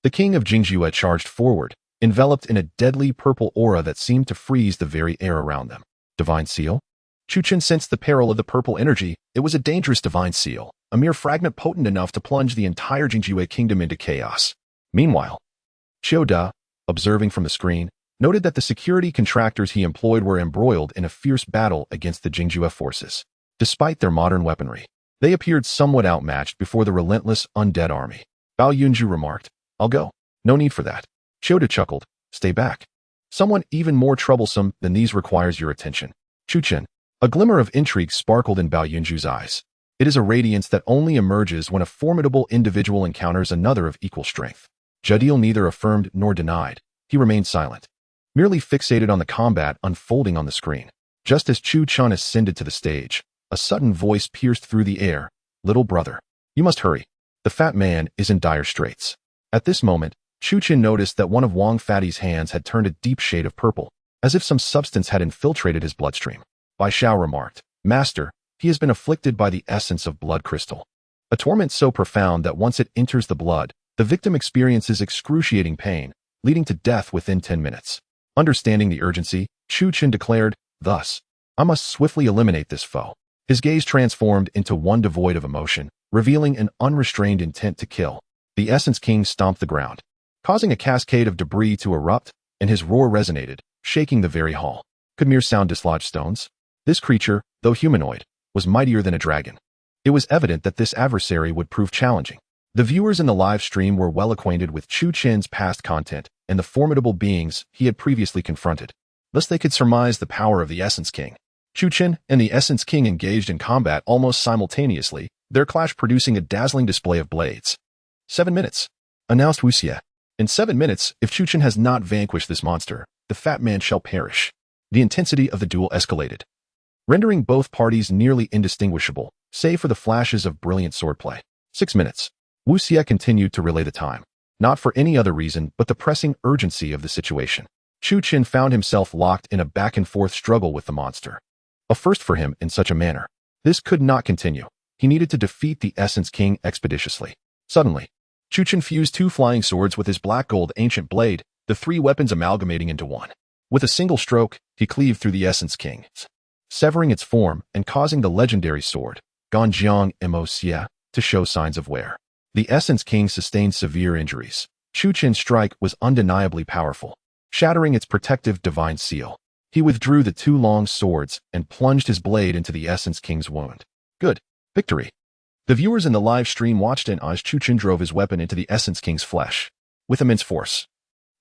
the king of Jingjue charged forward, enveloped in a deadly purple aura that seemed to freeze the very air around them. Divine seal? Chu Qin sensed the peril of the purple energy. It was a dangerous divine seal, a mere fragment potent enough to plunge the entire Jingjue kingdom into chaos. Meanwhile, Qiu Da, observing from the screen, noted that the security contractors he employed were embroiled in a fierce battle against the Jingjue forces. Despite their modern weaponry, they appeared somewhat outmatched before the relentless undead army. Bao Yunju remarked, "I'll go. No need for that." Chioda chuckled, "Stay back. Someone even more troublesome than these requires your attention." Chuchen. A glimmer of intrigue sparkled in Bao Yunju's eyes. It is a radiance that only emerges when a formidable individual encounters another of equal strength. Jadil neither affirmed nor denied. He remained silent, merely fixated on the combat unfolding on the screen. Just as Chu Chun ascended to the stage, a sudden voice pierced through the air. "Little brother, you must hurry. The fat man is in dire straits." At this moment, Chu Chin noticed that one of Wang Fatty's hands had turned a deep shade of purple, as if some substance had infiltrated his bloodstream. Bai Xiao remarked, "Master, he has been afflicted by the essence of blood crystal. A torment so profound that once it enters the blood, the victim experiences excruciating pain, leading to death within 10 minutes. Understanding the urgency, Chu Chin declared, "Thus, I must swiftly eliminate this foe." His gaze transformed into one devoid of emotion, revealing an unrestrained intent to kill. The Essence King stomped the ground, causing a cascade of debris to erupt, and his roar resonated, shaking the very hall. Could mere sound dislodge stones? This creature, though humanoid, was mightier than a dragon. It was evident that this adversary would prove challenging. The viewers in the live stream were well acquainted with Chu Chin's past content and the formidable beings he had previously confronted. Thus they could surmise the power of the Essence King. Chu Chin and the Essence King engaged in combat almost simultaneously, their clash producing a dazzling display of blades. 7 minutes, announced Wu Xie. In 7 minutes, if Chu Chin has not vanquished this monster, the fat man shall perish. The intensity of the duel escalated, rendering both parties nearly indistinguishable, save for the flashes of brilliant swordplay. 6 minutes. Wu Xie continued to relay the time, not for any other reason but the pressing urgency of the situation. Chu Chin found himself locked in a back-and-forth struggle with the monster. A first for him in such a manner. This could not continue. He needed to defeat the Essence King expeditiously. Suddenly, Chu Chin fused 2 flying swords with his black-gold ancient blade, the 3 weapons amalgamating into one. With a single stroke, he cleaved through the Essence King, severing its form and causing the legendary sword, Ganjiang Mo Xie, to show signs of wear. The Essence King sustained severe injuries. Chu Chin's strike was undeniably powerful, shattering its protective divine seal. He withdrew the 2 long swords and plunged his blade into the Essence King's wound. Good. Victory. The viewers in the live stream watched as Chu Chin drove his weapon into the Essence King's flesh. With immense force,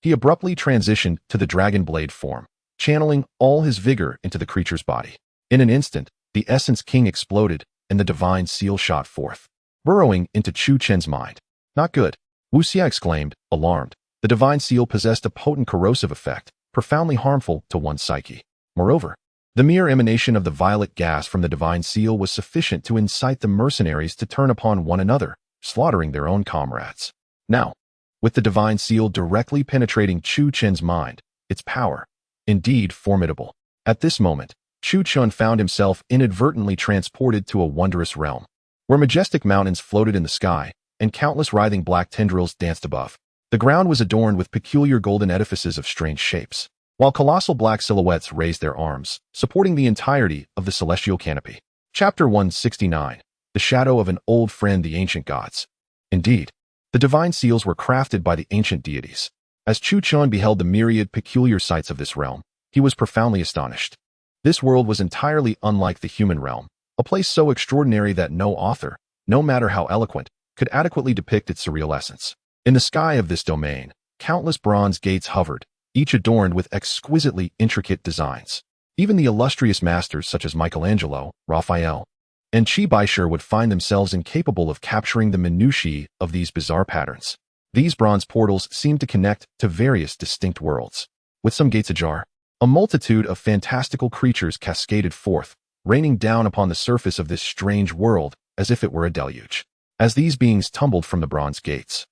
he abruptly transitioned to the dragon blade form, channeling all his vigor into the creature's body. In an instant, the Essence King exploded and the divine seal shot forth, burrowing into Chu Chin's mind. Not good, Wu Xie exclaimed, alarmed. The divine seal possessed a potent corrosive effect, profoundly harmful to one's psyche. Moreover, the mere emanation of the violet gas from the divine seal was sufficient to incite the mercenaries to turn upon one another, slaughtering their own comrades. Now, with the divine seal directly penetrating Chu Chin's mind, its power, indeed formidable. At this moment, Chu Chin found himself inadvertently transported to a wondrous realm, where majestic mountains floated in the sky, and countless writhing black tendrils danced above. The ground was adorned with peculiar golden edifices of strange shapes, while colossal black silhouettes raised their arms, supporting the entirety of the celestial canopy. Chapter 169. The Shadow of an Old Friend, the Ancient Gods. Indeed, the divine seals were crafted by the ancient deities. As Chu Chin beheld the myriad peculiar sights of this realm, he was profoundly astonished. This world was entirely unlike the human realm, a place so extraordinary that no author, no matter how eloquent, could adequately depict its surreal essence. In the sky of this domain, countless bronze gates hovered, each adorned with exquisitely intricate designs. Even the illustrious masters such as Michelangelo, Raphael, and Qi Baisher would find themselves incapable of capturing the minutiae of these bizarre patterns. These bronze portals seemed to connect to various distinct worlds. With some gates ajar, a multitude of fantastical creatures cascaded forth, raining down upon the surface of this strange world as if it were a deluge. As these beings tumbled from the bronze gates,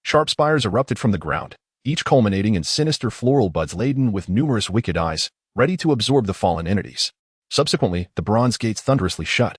sharp spires erupted from the ground, each culminating in sinister floral buds laden with numerous wicked eyes, ready to absorb the fallen entities. Subsequently, the bronze gates thunderously shut,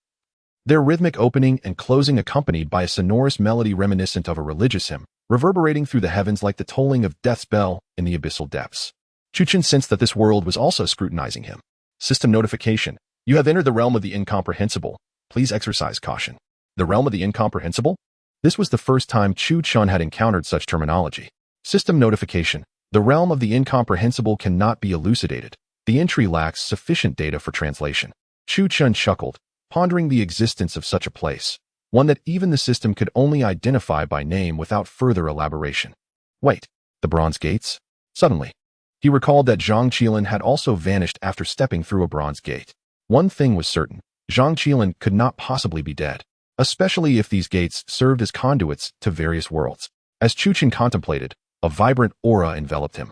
their rhythmic opening and closing accompanied by a sonorous melody reminiscent of a religious hymn, reverberating through the heavens like the tolling of death's bell in the abyssal depths. Chu Chin sensed that this world was also scrutinizing him. System notification. You have entered the realm of the incomprehensible. Please exercise caution. The realm of the incomprehensible? This was the first time Chu Chin had encountered such terminology. System notification. The realm of the incomprehensible cannot be elucidated. The entry lacks sufficient data for translation. Chu Chun chuckled, pondering the existence of such a place, one that even the system could only identify by name without further elaboration. Wait, the bronze gates? Suddenly, he recalled that Zhang Qiling had also vanished after stepping through a bronze gate. One thing was certain, Zhang Qiling could not possibly be dead, especially if these gates served as conduits to various worlds. As Chu Chun contemplated, a vibrant aura enveloped him.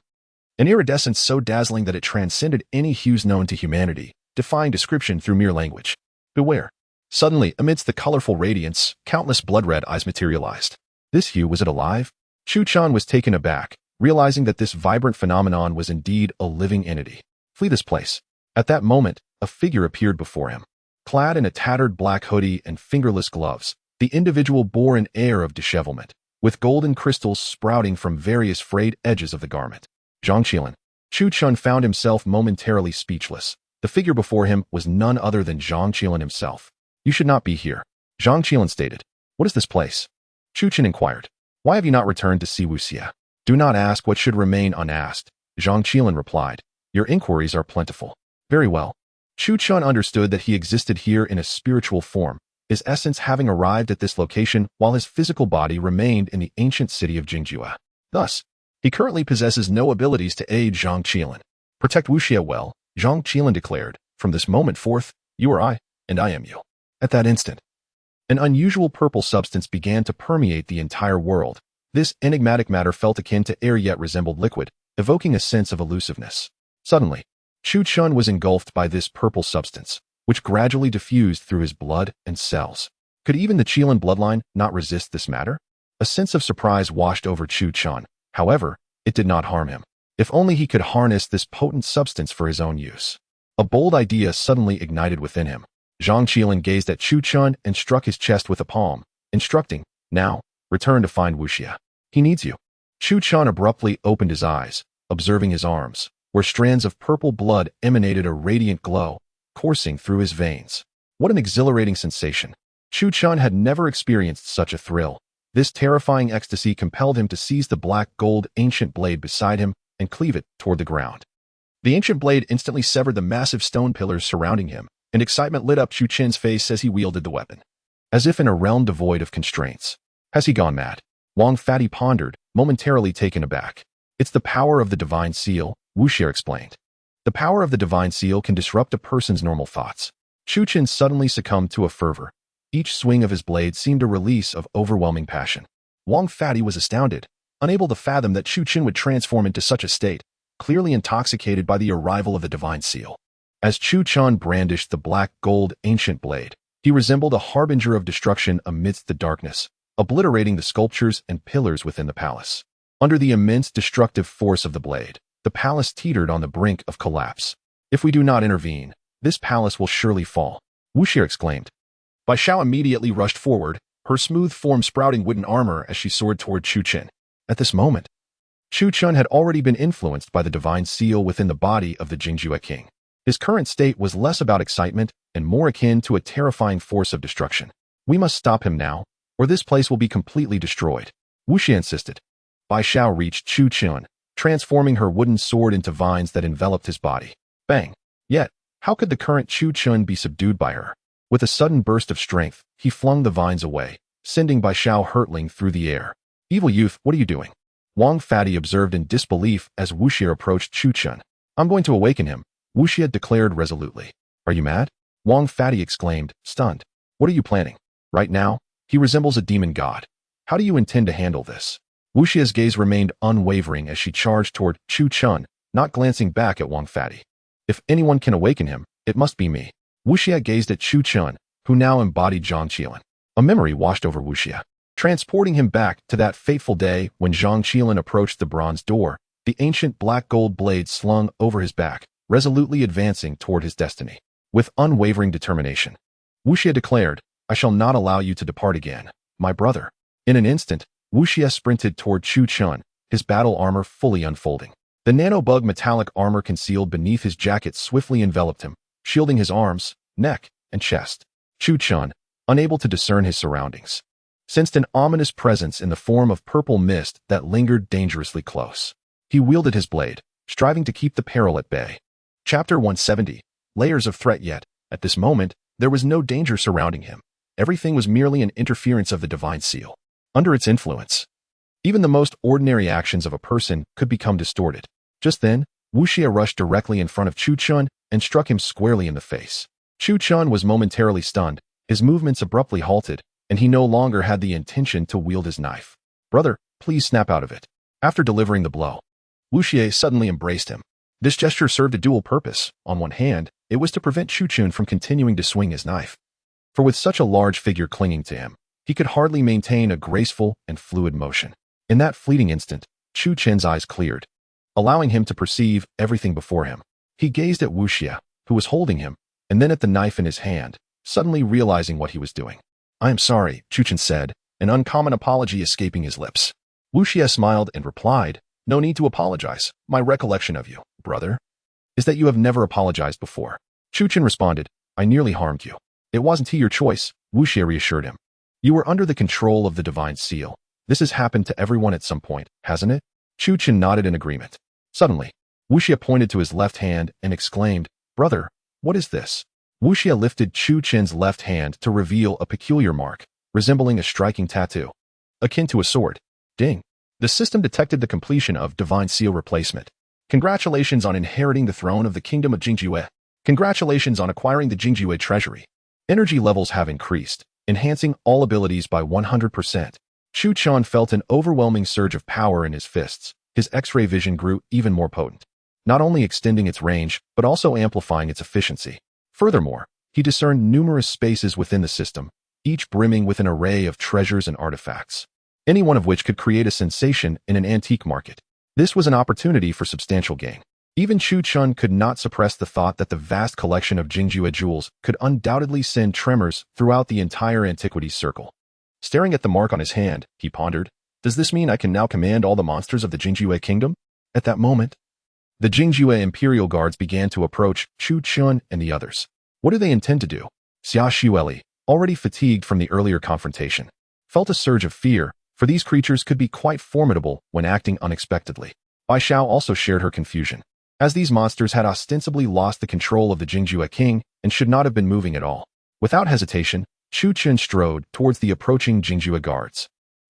An iridescence so dazzling that it transcended any hues known to humanity, defying description through mere language. Beware. Suddenly, amidst the colorful radiance, countless blood-red eyes materialized. This hue, was it alive? Chu Chun was taken aback, realizing that this vibrant phenomenon was indeed a living entity. Flee this place. At that moment, a figure appeared before him. Clad in a tattered black hoodie and fingerless gloves, the individual bore an air of dishevelment, with golden crystals sprouting from various frayed edges of the garment. Zhang Qiling. Chu Chun found himself momentarily speechless. The figure before him was none other than Zhang Qiling himself. You should not be here, Zhang Qiling stated. What is this place? Chu Chun inquired. Why have you not returned to see Wu Xie? Do not ask what should remain unasked, Zhang Qiling replied. Your inquiries are plentiful. Very well. Chu Chun understood that he existed here in a spiritual form, his essence having arrived at this location while his physical body remained in the ancient city of Jingjua. Thus, he currently possesses no abilities to aid Zhang Qiling. Protect Wu Xie well, Zhang Qiling declared. From this moment forth, you are I, and I am you. At that instant, an unusual purple substance began to permeate the entire world. This enigmatic matter felt akin to air yet resembled liquid, evoking a sense of elusiveness. Suddenly, Chu Chun was engulfed by this purple substance, which gradually diffused through his blood and cells. Could even the Qiling bloodline not resist this matter? A sense of surprise washed over Chu Chun. However, it did not harm him. If only he could harness this potent substance for his own use. A bold idea suddenly ignited within him. Zhang Qiling gazed at Chu Chun and struck his chest with a palm, instructing, now, return to find Wu Xie. He needs you. Chu Chun abruptly opened his eyes, observing his arms, where strands of purple blood emanated a radiant glow, coursing through his veins. What an exhilarating sensation. Chu Chun had never experienced such a thrill. This terrifying ecstasy compelled him to seize the black gold ancient blade beside him and cleave it toward the ground. The ancient blade instantly severed the massive stone pillars surrounding him, and excitement lit up Chu Chun's face as he wielded the weapon. As if in a realm devoid of constraints. Has he gone mad? Wang Fati pondered, momentarily taken aback. It's the power of the divine seal, Wu Xie explained. The power of the divine seal can disrupt a person's normal thoughts. Chu Chun suddenly succumbed to a fervor. Each swing of his blade seemed a release of overwhelming passion. Wang Fati was astounded, unable to fathom that Chu Chun would transform into such a state, clearly intoxicated by the arrival of the divine seal. As Chu Chun brandished the black gold ancient blade, he resembled a harbinger of destruction amidst the darkness, obliterating the sculptures and pillars within the palace. Under the immense destructive force of the blade, the palace teetered on the brink of collapse. If we do not intervene, this palace will surely fall, Wu Xie exclaimed. Bai Xiao immediately rushed forward, her smooth form sprouting wooden armor as she soared toward Chu Chun. At this moment, Chu Chun had already been influenced by the divine seal within the body of the Jingjua king. His current state was less about excitement and more akin to a terrifying force of destruction. We must stop him now, or this place will be completely destroyed, Wu Xie insisted. Bai Xiao reached Chu Chun, transforming her wooden sword into vines that enveloped his body. Bang! Yet, how could the current Chu Chun be subdued by her? With a sudden burst of strength, he flung the vines away, sending Bai Xiao hurtling through the air. Evil youth, what are you doing? Wang Fati observed in disbelief as Wu Xie approached Chu Chun. I'm going to awaken him, Wu Xie declared resolutely. Are you mad? Wang Fati exclaimed, stunned. What are you planning? Right now, he resembles a demon god. How do you intend to handle this? Wu Xie's gaze remained unwavering as she charged toward Chu Chun, not glancing back at Wang Fati. If anyone can awaken him, it must be me. Wu Xie gazed at Chu Chun, who now embodied Zhang Qiling. A memory washed over Wu Xie, transporting him back to that fateful day when Zhang Qiling approached the bronze door, the ancient black gold blade slung over his back, resolutely advancing toward his destiny. With unwavering determination, Wu Xie declared, I shall not allow you to depart again, my brother. In an instant, Wu Xie sprinted toward Chu Chun, his battle armor fully unfolding. The nanobug metallic armor concealed beneath his jacket swiftly enveloped him, shielding his arms, neck, and chest. Chu Chun, unable to discern his surroundings, sensed an ominous presence in the form of purple mist that lingered dangerously close. He wielded his blade, striving to keep the peril at bay. Chapter 170. Layers of threat. Yet, at this moment, there was no danger surrounding him. Everything was merely an interference of the divine seal. Under its influence, even the most ordinary actions of a person could become distorted. Just then, Wu Xie rushed directly in front of Chu Chun and struck him squarely in the face. Chu Chun was momentarily stunned, his movements abruptly halted, and he no longer had the intention to wield his knife. "Brother, please snap out of it." After delivering the blow, Wu Xie suddenly embraced him. This gesture served a dual purpose. On one hand, it was to prevent Chu Chun from continuing to swing his knife. For with such a large figure clinging to him, he could hardly maintain a graceful and fluid motion. In that fleeting instant, Chu Chen's eyes cleared, allowing him to perceive everything before him. He gazed at Wu Xie, who was holding him, and then at the knife in his hand, suddenly realizing what he was doing. "I am sorry," Chu Chen said, an uncommon apology escaping his lips. Wu Xie smiled and replied, "No need to apologize. My recollection of you, brother, is that you have never apologized before." Chu Chen responded, "I nearly harmed you." "It wasn't your choice," Wu Xie reassured him. "You were under the control of the divine seal. This has happened to everyone at some point, hasn't it?" Chu Chen nodded in agreement. Suddenly, Wu Xie pointed to his left hand and exclaimed, "Brother, what is this?" Wu Xie lifted Chu Chen's left hand to reveal a peculiar mark, resembling a striking tattoo, akin to a sword. Ding! The system detected the completion of divine seal replacement. "Congratulations on inheriting the throne of the kingdom of Jingjue. Congratulations on acquiring the Jingjue treasury. Energy levels have increased, enhancing all abilities by 100%. Chu Chen felt an overwhelming surge of power in his fists. His X-ray vision grew even more potent, not only extending its range, but also amplifying its efficiency. Furthermore, he discerned numerous spaces within the system, each brimming with an array of treasures and artifacts, any one of which could create a sensation in an antique market. This was an opportunity for substantial gain. Even Chu Chen could not suppress the thought that the vast collection of Jingjue jewels could undoubtedly send tremors throughout the entire antiquities circle. Staring at the mark on his hand, he pondered, "Does this mean I can now command all the monsters of the Jingjue kingdom?" At that moment, the Jingjue Imperial Guards began to approach Chu Chen and the others. What do they intend to do? Xia Xueli, already fatigued from the earlier confrontation, felt a surge of fear, for these creatures could be quite formidable when acting unexpectedly. Bai Xiao also shared her confusion, as these monsters had ostensibly lost the control of the Jingjue king and should not have been moving at all. Without hesitation, Chu Chen strode towards the approaching Jingjue guards.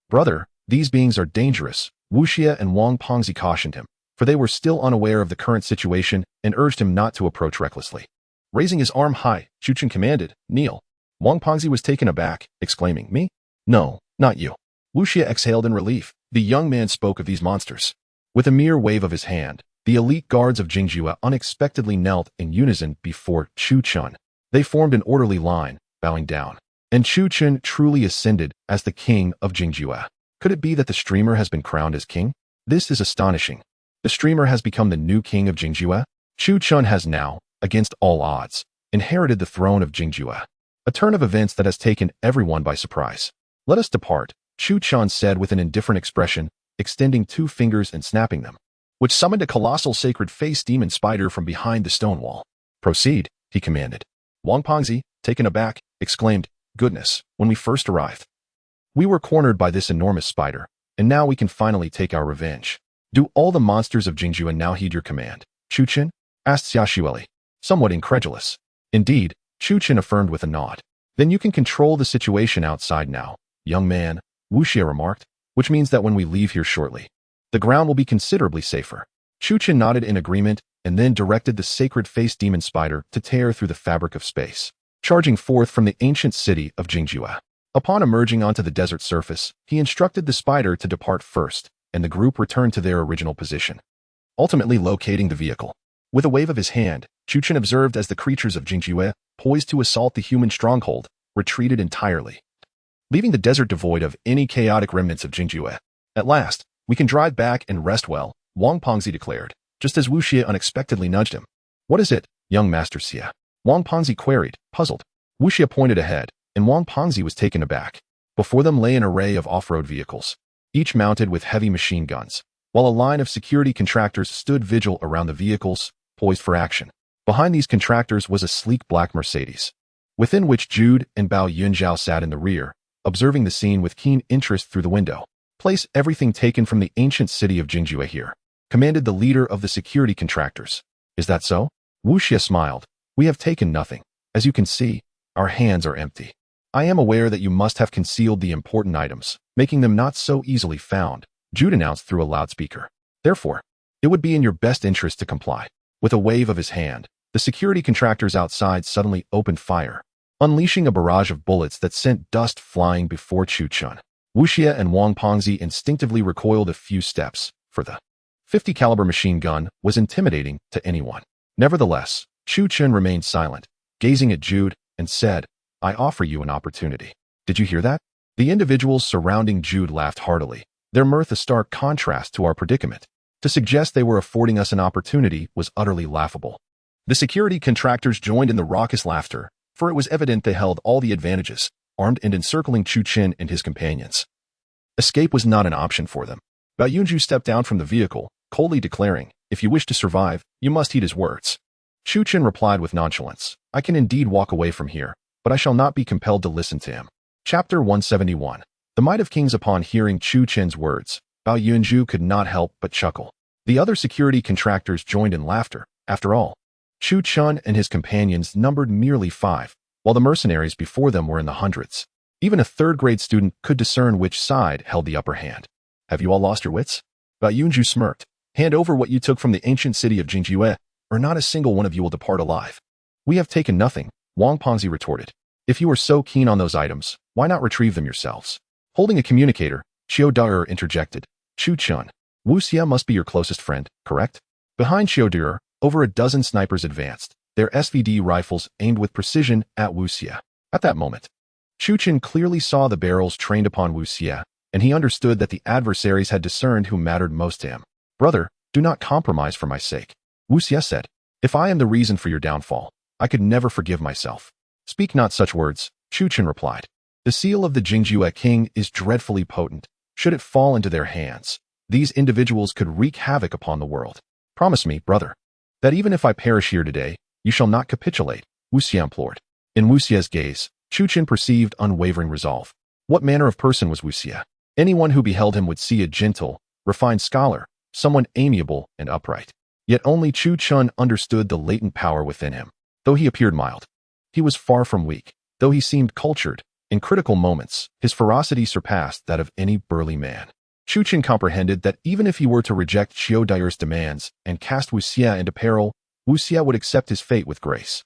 "Brother, these beings are dangerous," Wu Xie and Wang Pengzi cautioned him, for they were still unaware of the current situation and urged him not to approach recklessly. Raising his arm high, Chu Chen commanded, "Kneel." Wang Pengzi was taken aback, exclaiming, "Me? No, not you." Wu Xie exhaled in relief. The young man spoke of these monsters. With a mere wave of his hand, the elite guards of Jingjue unexpectedly knelt in unison before Chu Chen. They formed an orderly line, bowing down. And Chu Chen truly ascended as the king of Jingjue. Could it be that the streamer has been crowned as king? This is astonishing. The streamer has become the new king of Jingjue. Chu Chen has now, against all odds, inherited the throne of Jingjue. A turn of events that has taken everyone by surprise. "Let us depart," Chu Chen said with an indifferent expression, extending 2 fingers and snapping them, which summoned a colossal sacred face demon spider from behind the stone wall. "Proceed," he commanded. Wang Pengzi, taken aback, exclaimed, "Goodness, when we first arrived, we were cornered by this enormous spider, and now we can finally take our revenge." "Do all the monsters of Jingjue now heed your command, Chu Chen?" asked Xia Xueli, somewhat incredulous. "Indeed," Chu Chen affirmed with a nod. "Then you can control the situation outside now, young man," Wu Xie remarked, "which means that when we leave here shortly, the ground will be considerably safer." Chu Chen nodded in agreement and then directed the sacred face demon spider to tear through the fabric of space, charging forth from the ancient city of Jingjue. Upon emerging onto the desert surface, he instructed the spider to depart first, and the group returned to their original position, ultimately locating the vehicle. With a wave of his hand, Chu Chen observed as the creatures of Jingjue, poised to assault the human stronghold, retreated entirely, leaving the desert devoid of any chaotic remnants of Jingjue. "At last, we can drive back and rest well," Wang Pengzi declared, just as Wu Xie unexpectedly nudged him. "What is it, young Master Xie?" Wang Pengzi queried, puzzled. Wu Xie pointed ahead, and Wang Pengzi was taken aback. Before them lay an array of off-road vehicles, each mounted with heavy machine guns, while a line of security contractors stood vigil around the vehicles, poised for action. Behind these contractors was a sleek black Mercedes, within which Jude and Bao Yunzhao sat in the rear, observing the scene with keen interest through the window. "Place everything taken from the ancient city of Jingjue here," commanded the leader of the security contractors. Is that so? Wu Xie smiled. We have taken nothing. As you can see, our hands are empty. I am aware that you must have concealed the important items, making them not so easily found, Jude announced through a loudspeaker. Therefore, it would be in your best interest to comply. With a wave of his hand, the security contractors outside suddenly opened fire, unleashing a barrage of bullets that sent dust flying before Chu Chun. Wu Xie and Wang Pengzi instinctively recoiled a few steps, for the 50 caliber machine gun was intimidating to anyone. Nevertheless, Chu Chun remained silent, gazing at Jude, and said, I offer you an opportunity. Did you hear that? The individuals surrounding Jude laughed heartily, their mirth a stark contrast to our predicament. To suggest they were affording us an opportunity was utterly laughable. The security contractors joined in the raucous laughter, for it was evident they held all the advantages, armed and encircling Chu Chun and his companions. Escape was not an option for them. Bao Yunju stepped down from the vehicle, coldly declaring, if you wish to survive, you must heed his words. Chu Chun replied with nonchalance, I can indeed walk away from here, but I shall not be compelled to listen to him. Chapter 171. The Might of Kings. Upon hearing Chu Chun's words, Bao Yunju could not help but chuckle. The other security contractors joined in laughter. After all, Chu Chun and his companions numbered merely 5, while the mercenaries before them were in the hundreds. Even a third-grade student could discern which side held the upper hand. Have you all lost your wits? Bao Yunju smirked. Hand over what you took from the ancient city of Jingjue, or not a single one of you will depart alive. We have taken nothing, Wang Pengzi retorted. If you are so keen on those items, why not retrieve them yourselves? Holding a communicator, Qiu Duer interjected. Chu Chun, Wu Xie must be your closest friend, correct? Behind Qiu Duer, over a dozen snipers advanced, their SVD rifles aimed with precision at Wu Xie. At that moment, Chu Chun clearly saw the barrels trained upon Wu Xie, and he understood that the adversaries had discerned who mattered most to him. Brother, do not compromise for my sake. Wu Xie said, if I am the reason for your downfall, I could never forgive myself. Speak not such words, Chu Chun replied. The seal of the Jingjue king is dreadfully potent. Should it fall into their hands, these individuals could wreak havoc upon the world. Promise me, brother, that even if I perish here today, you shall not capitulate, Wu Xie implored. In Wu Xie's gaze, Chu Chun perceived unwavering resolve. What manner of person was Wu Xie? Anyone who beheld him would see a gentle, refined scholar, someone amiable and upright. Yet only Chu Chun understood the latent power within him. Though he appeared mild, he was far from weak. Though he seemed cultured, in critical moments, his ferocity surpassed that of any burly man. Chu Chun comprehended that even if he were to reject Qiu Duer's demands and cast Wu Xie into peril, Wu Xie would accept his fate with grace.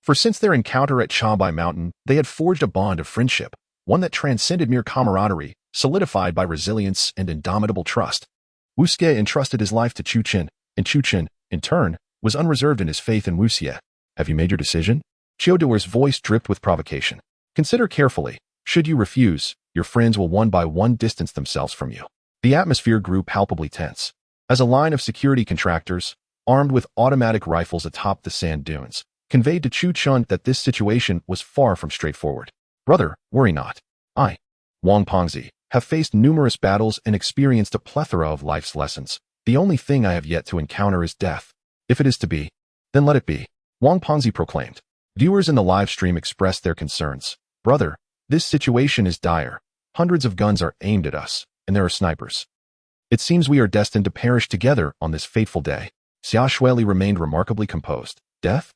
For since their encounter at Changbai Mountain, they had forged a bond of friendship, one that transcended mere camaraderie, solidified by resilience and indomitable trust. Wu Xie entrusted his life to Chu Chun, and Chu Chun, in turn, was unreserved in his faith in Wu Xie. Have you made your decision? Qiu Duer's voice dripped with provocation. Consider carefully. Should you refuse, your friends will one by one distance themselves from you. The atmosphere grew palpably tense. As a line of security contractors, armed with automatic rifles atop the sand dunes, conveyed to Chu Chun that this situation was far from straightforward. Brother, worry not. I, Wang Pengzi, have faced numerous battles and experienced a plethora of life's lessons. The only thing I have yet to encounter is death. If it is to be, then let it be, Wang Pengzi proclaimed. Viewers in the live stream expressed their concerns. Brother, this situation is dire. Hundreds of guns are aimed at us, and there are snipers. It seems we are destined to perish together on this fateful day. Xia Shuili remained remarkably composed. Death?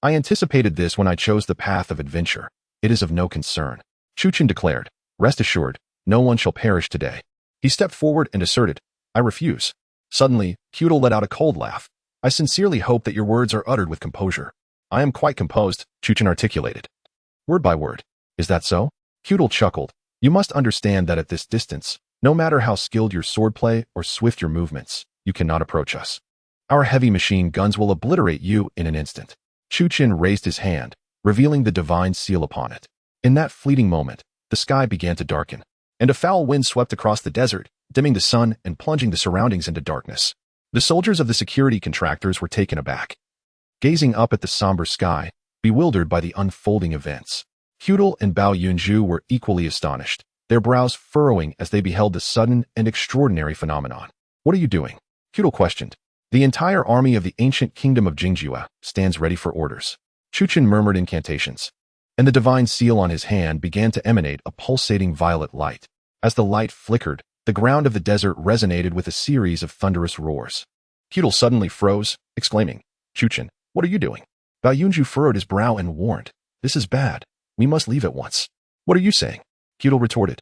I anticipated this when I chose the path of adventure. It is of no concern. Chu Chun declared. Rest assured, no one shall perish today. He stepped forward and asserted, I refuse. Suddenly, Cudel let out a cold laugh. I sincerely hope that your words are uttered with composure. I am quite composed, Chu Chun articulated. Word by word. Is that so? Cudel chuckled. You must understand that at this distance, no matter how skilled your swordplay or swift your movements, you cannot approach us. Our heavy machine guns will obliterate you in an instant. Chu Chun raised his hand, revealing the divine seal upon it. In that fleeting moment, the sky began to darken, and a foul wind swept across the desert, dimming the sun and plunging the surroundings into darkness. The soldiers of the security contractors were taken aback, gazing up at the somber sky, bewildered by the unfolding events. Cudel and Bao Yunju were equally astonished, their brows furrowing as they beheld the sudden and extraordinary phenomenon. What are you doing? Cudel questioned. The entire army of the ancient kingdom of Jingjue stands ready for orders. Chu Chun murmured incantations, and the divine seal on his hand began to emanate a pulsating violet light. As the light flickered, the ground of the desert resonated with a series of thunderous roars. Qiling suddenly froze, exclaiming, Chuchen, what are you doing? Bao Yunju furrowed his brow and warned, this is bad. We must leave at once. What are you saying? Qiling retorted.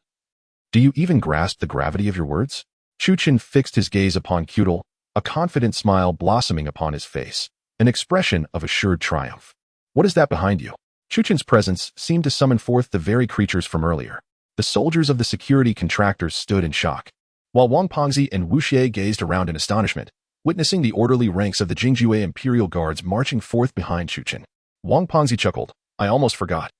Do you even grasp the gravity of your words? Chuchen fixed his gaze upon Qiling, a confident smile blossoming upon his face, an expression of assured triumph. What is that behind you? Chuchen's presence seemed to summon forth the very creatures from earlier. The soldiers of the security contractors stood in shock, while Wang Pengzi and Wu Xie gazed around in astonishment, witnessing the orderly ranks of the Jingjue Imperial Guards marching forth behind Chuchen. Wang Pengzi chuckled, I almost forgot.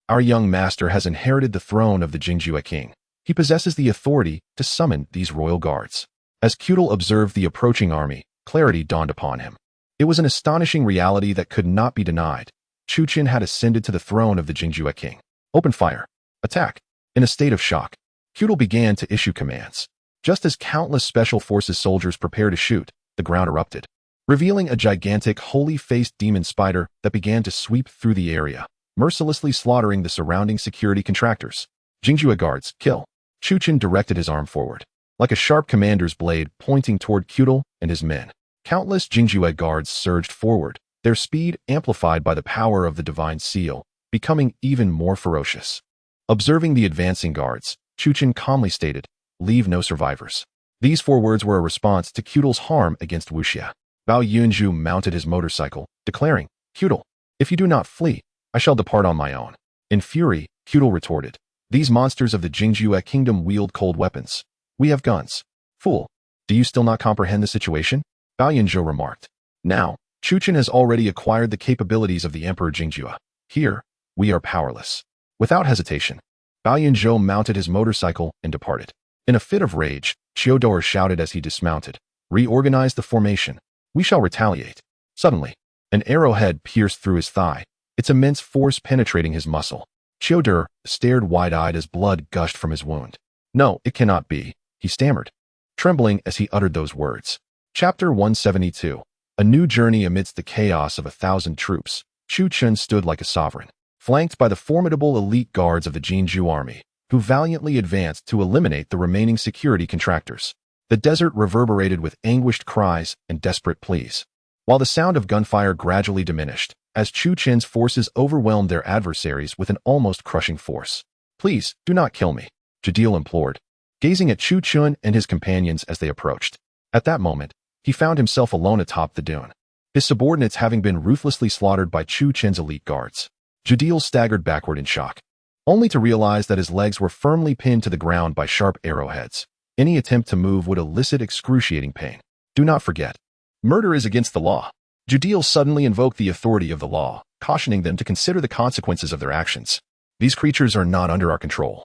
Our young master has inherited the throne of the Jingjue king. He possesses the authority to summon these royal guards. As Qiling observed the approaching army, clarity dawned upon him. It was an astonishing reality that could not be denied. Chuchen had ascended to the throne of the Jingjue king. Open fire. Attack. In a state of shock, Qiling began to issue commands. Just as countless special forces soldiers prepared to shoot, the ground erupted, revealing a gigantic, holy-faced demon spider that began to sweep through the area, mercilessly slaughtering the surrounding security contractors. Jingjue guards, kill. Chuchen directed his arm forward, like a sharp commander's blade pointing toward Qiling and his men. Countless Jingjue guards surged forward, their speed amplified by the power of the divine seal, becoming even more ferocious. Observing the advancing guards, Chuchen calmly stated, leave no survivors. These 4 words were a response to Qiling's harm against Wu Xie. Bao Yunju mounted his motorcycle, declaring, Qiling, if you do not flee, I shall depart on my own. In fury, Qiling retorted, these monsters of the Jingjue kingdom wield cold weapons. We have guns. Fool, do you still not comprehend the situation? Bao Yunju remarked. Now, Chuchen has already acquired the capabilities of the Emperor Jingjue. Here, we are powerless. Without hesitation, Bao Yunju mounted his motorcycle and departed. In a fit of rage, Chiodor shouted as he dismounted, reorganize the formation. We shall retaliate. Suddenly, an arrowhead pierced through his thigh, its immense force penetrating his muscle. Chiodor stared wide-eyed as blood gushed from his wound. No, it cannot be, he stammered, trembling as he uttered those words. Chapter 172. A new journey amidst the chaos of 1,000 troops. Chuchen stood like a sovereign, flanked by the formidable elite guards of the Jinju army, who valiantly advanced to eliminate the remaining security contractors. The desert reverberated with anguished cries and desperate pleas, while the sound of gunfire gradually diminished, as Chuchen's forces overwhelmed their adversaries with an almost crushing force. Please, do not kill me, Jadil implored, gazing at Chuchen and his companions as they approached. At that moment, he found himself alone atop the dune, his subordinates having been ruthlessly slaughtered by Chuchen's elite guards. Jadil staggered backward in shock, only to realize that his legs were firmly pinned to the ground by sharp arrowheads. Any attempt to move would elicit excruciating pain. Do not forget, murder is against the law. Jadil suddenly invoked the authority of the law, cautioning them to consider the consequences of their actions. These creatures are not under our control.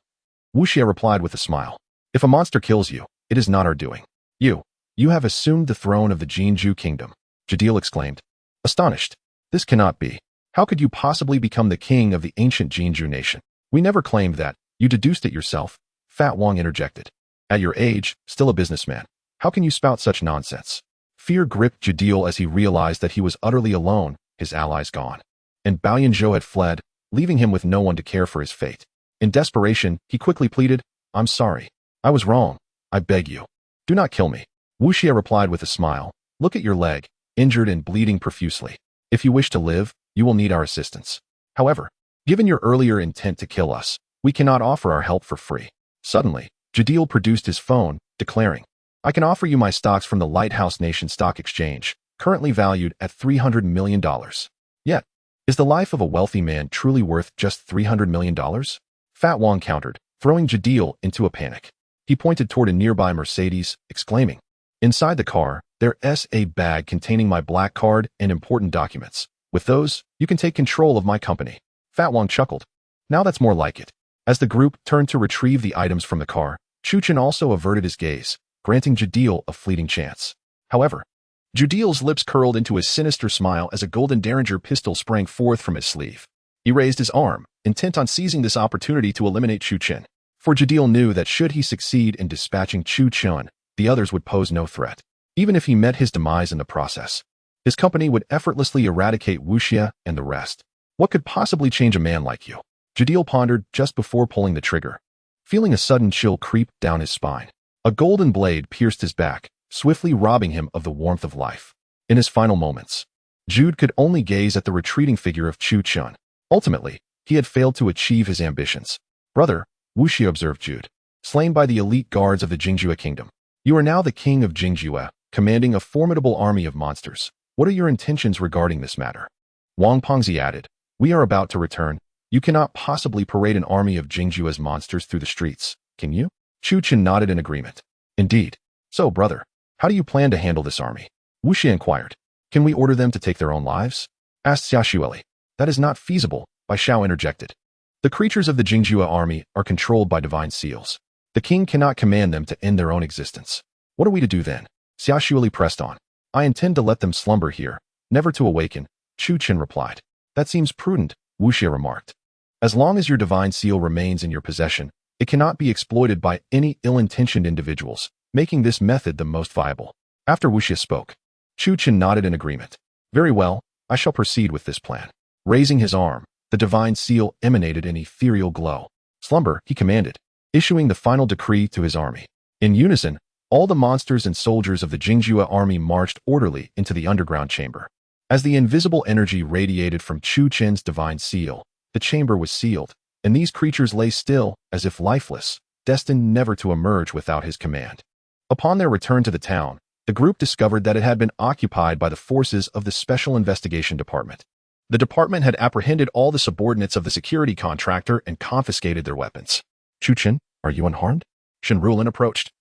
Wu Xie replied with a smile. If a monster kills you, it is not our doing. You have assumed the throne of the Jinju kingdom, Jadil exclaimed, astonished. This cannot be. How could you possibly become the king of the ancient Jinju nation? We never claimed that. You deduced it yourself, Fat Wang interjected. At your age, still a businessman, how can you spout such nonsense? Fear gripped Jadil as he realized that he was utterly alone, his allies gone. And Bao Yunju had fled, leaving him with no one to care for his fate. In desperation, he quickly pleaded, I'm sorry. I was wrong. I beg you. Do not kill me. Wu Xie replied with a smile, look at your leg, injured and bleeding profusely. If you wish to live, you will need our assistance. However, given your earlier intent to kill us, we cannot offer our help for free. Suddenly, Jadil produced his phone, declaring, I can offer you my stocks from the Lighthouse Nation Stock Exchange, currently valued at $300 million. Yet, is the life of a wealthy man truly worth just $300 million? Fat Wang countered, throwing Jadil into a panic. He pointed toward a nearby Mercedes, exclaiming, inside the car, there's a bag containing my black card and important documents. With those, you can take control of my company. Fat Wang chuckled. Now that's more like it. As the group turned to retrieve the items from the car, Chuchen also averted his gaze, granting Jadil a fleeting chance. However, Jadil's lips curled into a sinister smile as a golden Derringer pistol sprang forth from his sleeve. He raised his arm, intent on seizing this opportunity to eliminate Chuchen. For Jadil knew that should he succeed in dispatching Chuchen, the others would pose no threat. Even if he met his demise in the process, his company would effortlessly eradicate Wu Xie and the rest. What could possibly change a man like you? Jadil pondered just before pulling the trigger, feeling a sudden chill creep down his spine. A golden blade pierced his back, swiftly robbing him of the warmth of life. In his final moments, Jude could only gaze at the retreating figure of Chu Chun. Ultimately, he had failed to achieve his ambitions. "Brother," Wu Xie observed Jude, slain by the elite guards of the Jingjue kingdom. "You are now the king of Jingjue, commanding a formidable army of monsters. What are your intentions regarding this matter?" Wang Pengzi added, "We are about to return. You cannot possibly parade an army of Jingjue's monsters through the streets, can you?" Chu Chen nodded in agreement. "Indeed. So, brother, how do you plan to handle this army?" Wu Xie inquired. "Can we order them to take their own lives?" asked Xiaoxueli. "That is not feasible," Bai Xiao interjected. "The creatures of the Jingjue army are controlled by divine seals. The king cannot command them to end their own existence. What are we to do then?" Xiaoxueli pressed on. "I intend to let them slumber here, never to awaken," Chu Chen replied. "That seems prudent," Wu Xie remarked. "As long as your divine seal remains in your possession, it cannot be exploited by any ill-intentioned individuals, making this method the most viable." After Wu Xie spoke, Chu Chen nodded in agreement. "Very well, I shall proceed with this plan." Raising his arm, the divine seal emanated an ethereal glow. "Slumber," he commanded, issuing the final decree to his army. In unison, all the monsters and soldiers of the Jingjue army marched orderly into the underground chamber. As the invisible energy radiated from Chu Chen's divine seal, the chamber was sealed, and these creatures lay still, as if lifeless, destined never to emerge without his command. Upon their return to the town, the group discovered that it had been occupied by the forces of the Special Investigation Department. The department had apprehended all the subordinates of the security contractor and confiscated their weapons. "Chu Chen, are you unharmed?" Shen Rulin approached,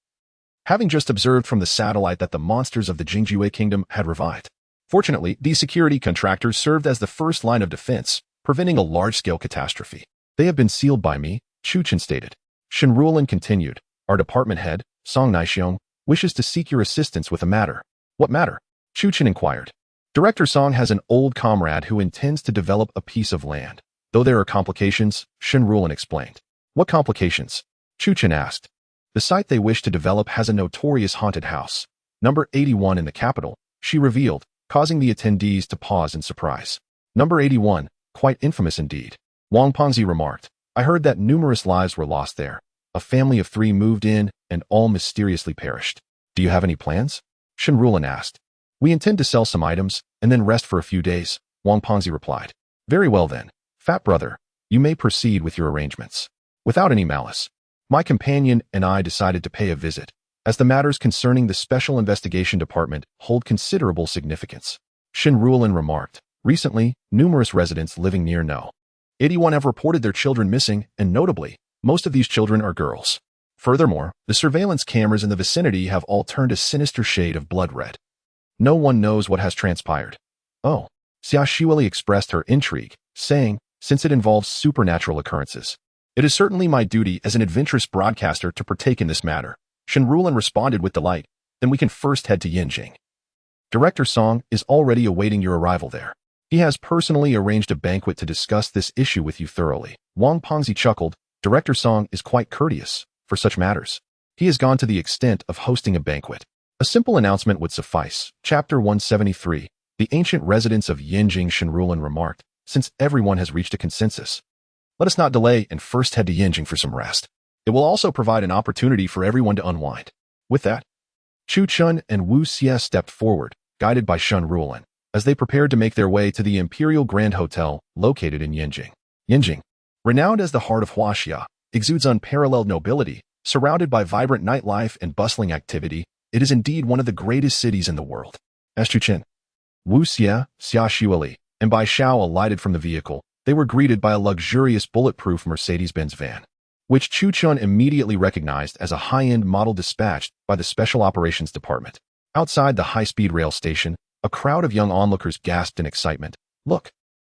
having just observed from the satellite that the monsters of the Jingjue kingdom had revived. Fortunately, these security contractors served as the first line of defense, preventing a large-scale catastrophe. "They have been sealed by me," Chu Chen stated. Shen Rulin continued, "Our department head, Song Naixiong, wishes to seek your assistance with a matter." "What matter?" Chu Chen inquired. "Director Song has an old comrade who intends to develop a piece of land. Though there are complications," Shen Rulin explained. "What complications?" Chu Chen asked. "The site they wish to develop has a notorious haunted house, number 81 in the capital," she revealed, causing the attendees to pause in surprise. "Number 81, quite infamous indeed," Wang Pengzi remarked. "I heard that numerous lives were lost there. A family of 3 moved in, and all mysteriously perished. Do you have any plans?" Shen Rulin asked. "We intend to sell some items, and then rest for a few days," Wang Pengzi replied. "Very well then, fat brother, you may proceed with your arrangements." Without any malice, my companion and I decided to pay a visit, as the matters concerning the Special Investigation Department hold considerable significance. Shen Rulin remarked. "Recently, numerous residents living near No. 81 have reported their children missing, and notably, most of these children are girls. Furthermore, the surveillance cameras in the vicinity have all turned a sinister shade of blood red. No one knows what has transpired." "Oh," Xiaoxueli expressed her intrigue, saying, "Since it involves supernatural occurrences, it is certainly my duty as an adventurous broadcaster to partake in this matter." Shen Rulin responded with delight. "Then we can first head to Yinjing. Director Song is already awaiting your arrival there. He has personally arranged a banquet to discuss this issue with you thoroughly." Wang Pengzi chuckled. "Director Song is quite courteous for such matters. He has gone to the extent of hosting a banquet. A simple announcement would suffice." Chapter 173. The ancient residents of Yinjing, Shen Rulin remarked, "Since everyone has reached a consensus, let us not delay and first head to Yinjing for some rest. It will also provide an opportunity for everyone to unwind." With that, Chu Chun and Wu Xie stepped forward, guided by Shen Rulin, as they prepared to make their way to the Imperial Grand Hotel located in Yinjing. Yinjing, renowned as the heart of Huaxia, exudes unparalleled nobility, surrounded by vibrant nightlife and bustling activity. It is indeed one of the greatest cities in the world. As Chu Chen, Wu Xie, Xiaoxueli, and Bai Xiao alighted from the vehicle, they were greeted by a luxurious bulletproof Mercedes-Benz van, which Chu Chun immediately recognized as a high-end model dispatched by the Special Operations Department. Outside the high-speed rail station, a crowd of young onlookers gasped in excitement. "Look,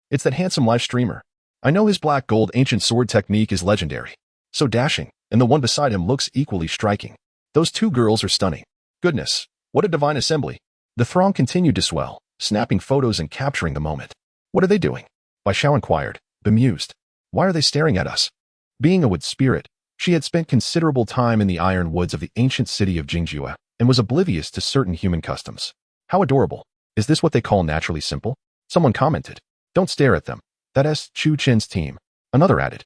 it's that handsome live streamer. I know his black gold ancient sword technique is legendary. So dashing, and the one beside him looks equally striking. Those 2 girls are stunning. Goodness, what a divine assembly." The throng continued to swell, snapping photos and capturing the moment. "What are they doing?" Bai Xiao inquired, bemused. "Why are they staring at us?" Being a wood spirit, she had spent considerable time in the iron woods of the ancient city of Jingjue and was oblivious to certain human customs. "How adorable. Is this what they call naturally simple?" Someone commented. "Don't stare at them. That is Chu Chen's team." Another added.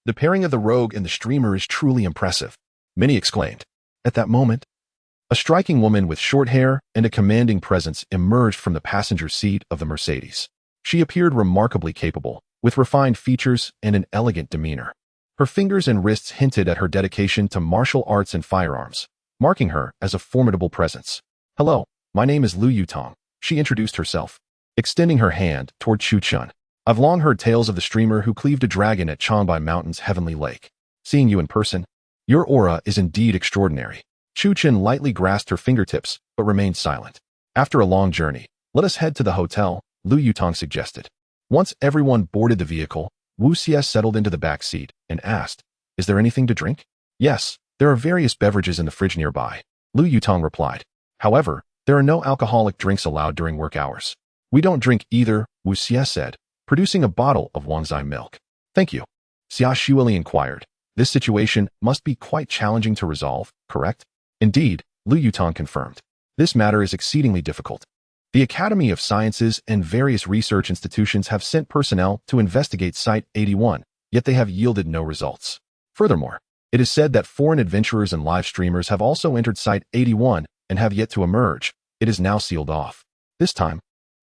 "The pairing of the rogue and the streamer is truly impressive," many exclaimed. At that moment, A striking woman with short hair and a commanding presence emerged from the passenger seat of the Mercedes. She appeared remarkably capable, with refined features and an elegant demeanor. Her fingers and wrists hinted at her dedication to martial arts and firearms, marking her as a formidable presence. "Hello, my name is Lu Yutong," she introduced herself, extending her hand toward Chu Chun. "I've long heard tales of the streamer who cleaved a dragon at Changbai Mountain's heavenly lake. Seeing you in person, your aura is indeed extraordinary." Chu Chun lightly grasped her fingertips, but remained silent. "After a long journey, let us head to the hotel," Lu Yutong suggested. Once everyone boarded the vehicle, Wu Xie settled into the back seat and asked, "Is there anything to drink?" "Yes, there are various beverages in the fridge nearby," Lu Yutong replied. "However, there are no alcoholic drinks allowed during work hours." "We don't drink either," Wu Xie said, producing a bottle of Wangzai milk. "Thank you." Xia Shuili inquired. "This situation must be quite challenging to resolve, correct?" "Indeed," Lu Yutong confirmed. "This matter is exceedingly difficult. The Academy of Sciences and various research institutions have sent personnel to investigate Site 81, yet they have yielded no results. Furthermore, it is said that foreign adventurers and live streamers have also entered Site 81 and have yet to emerge. It is now sealed off. This time,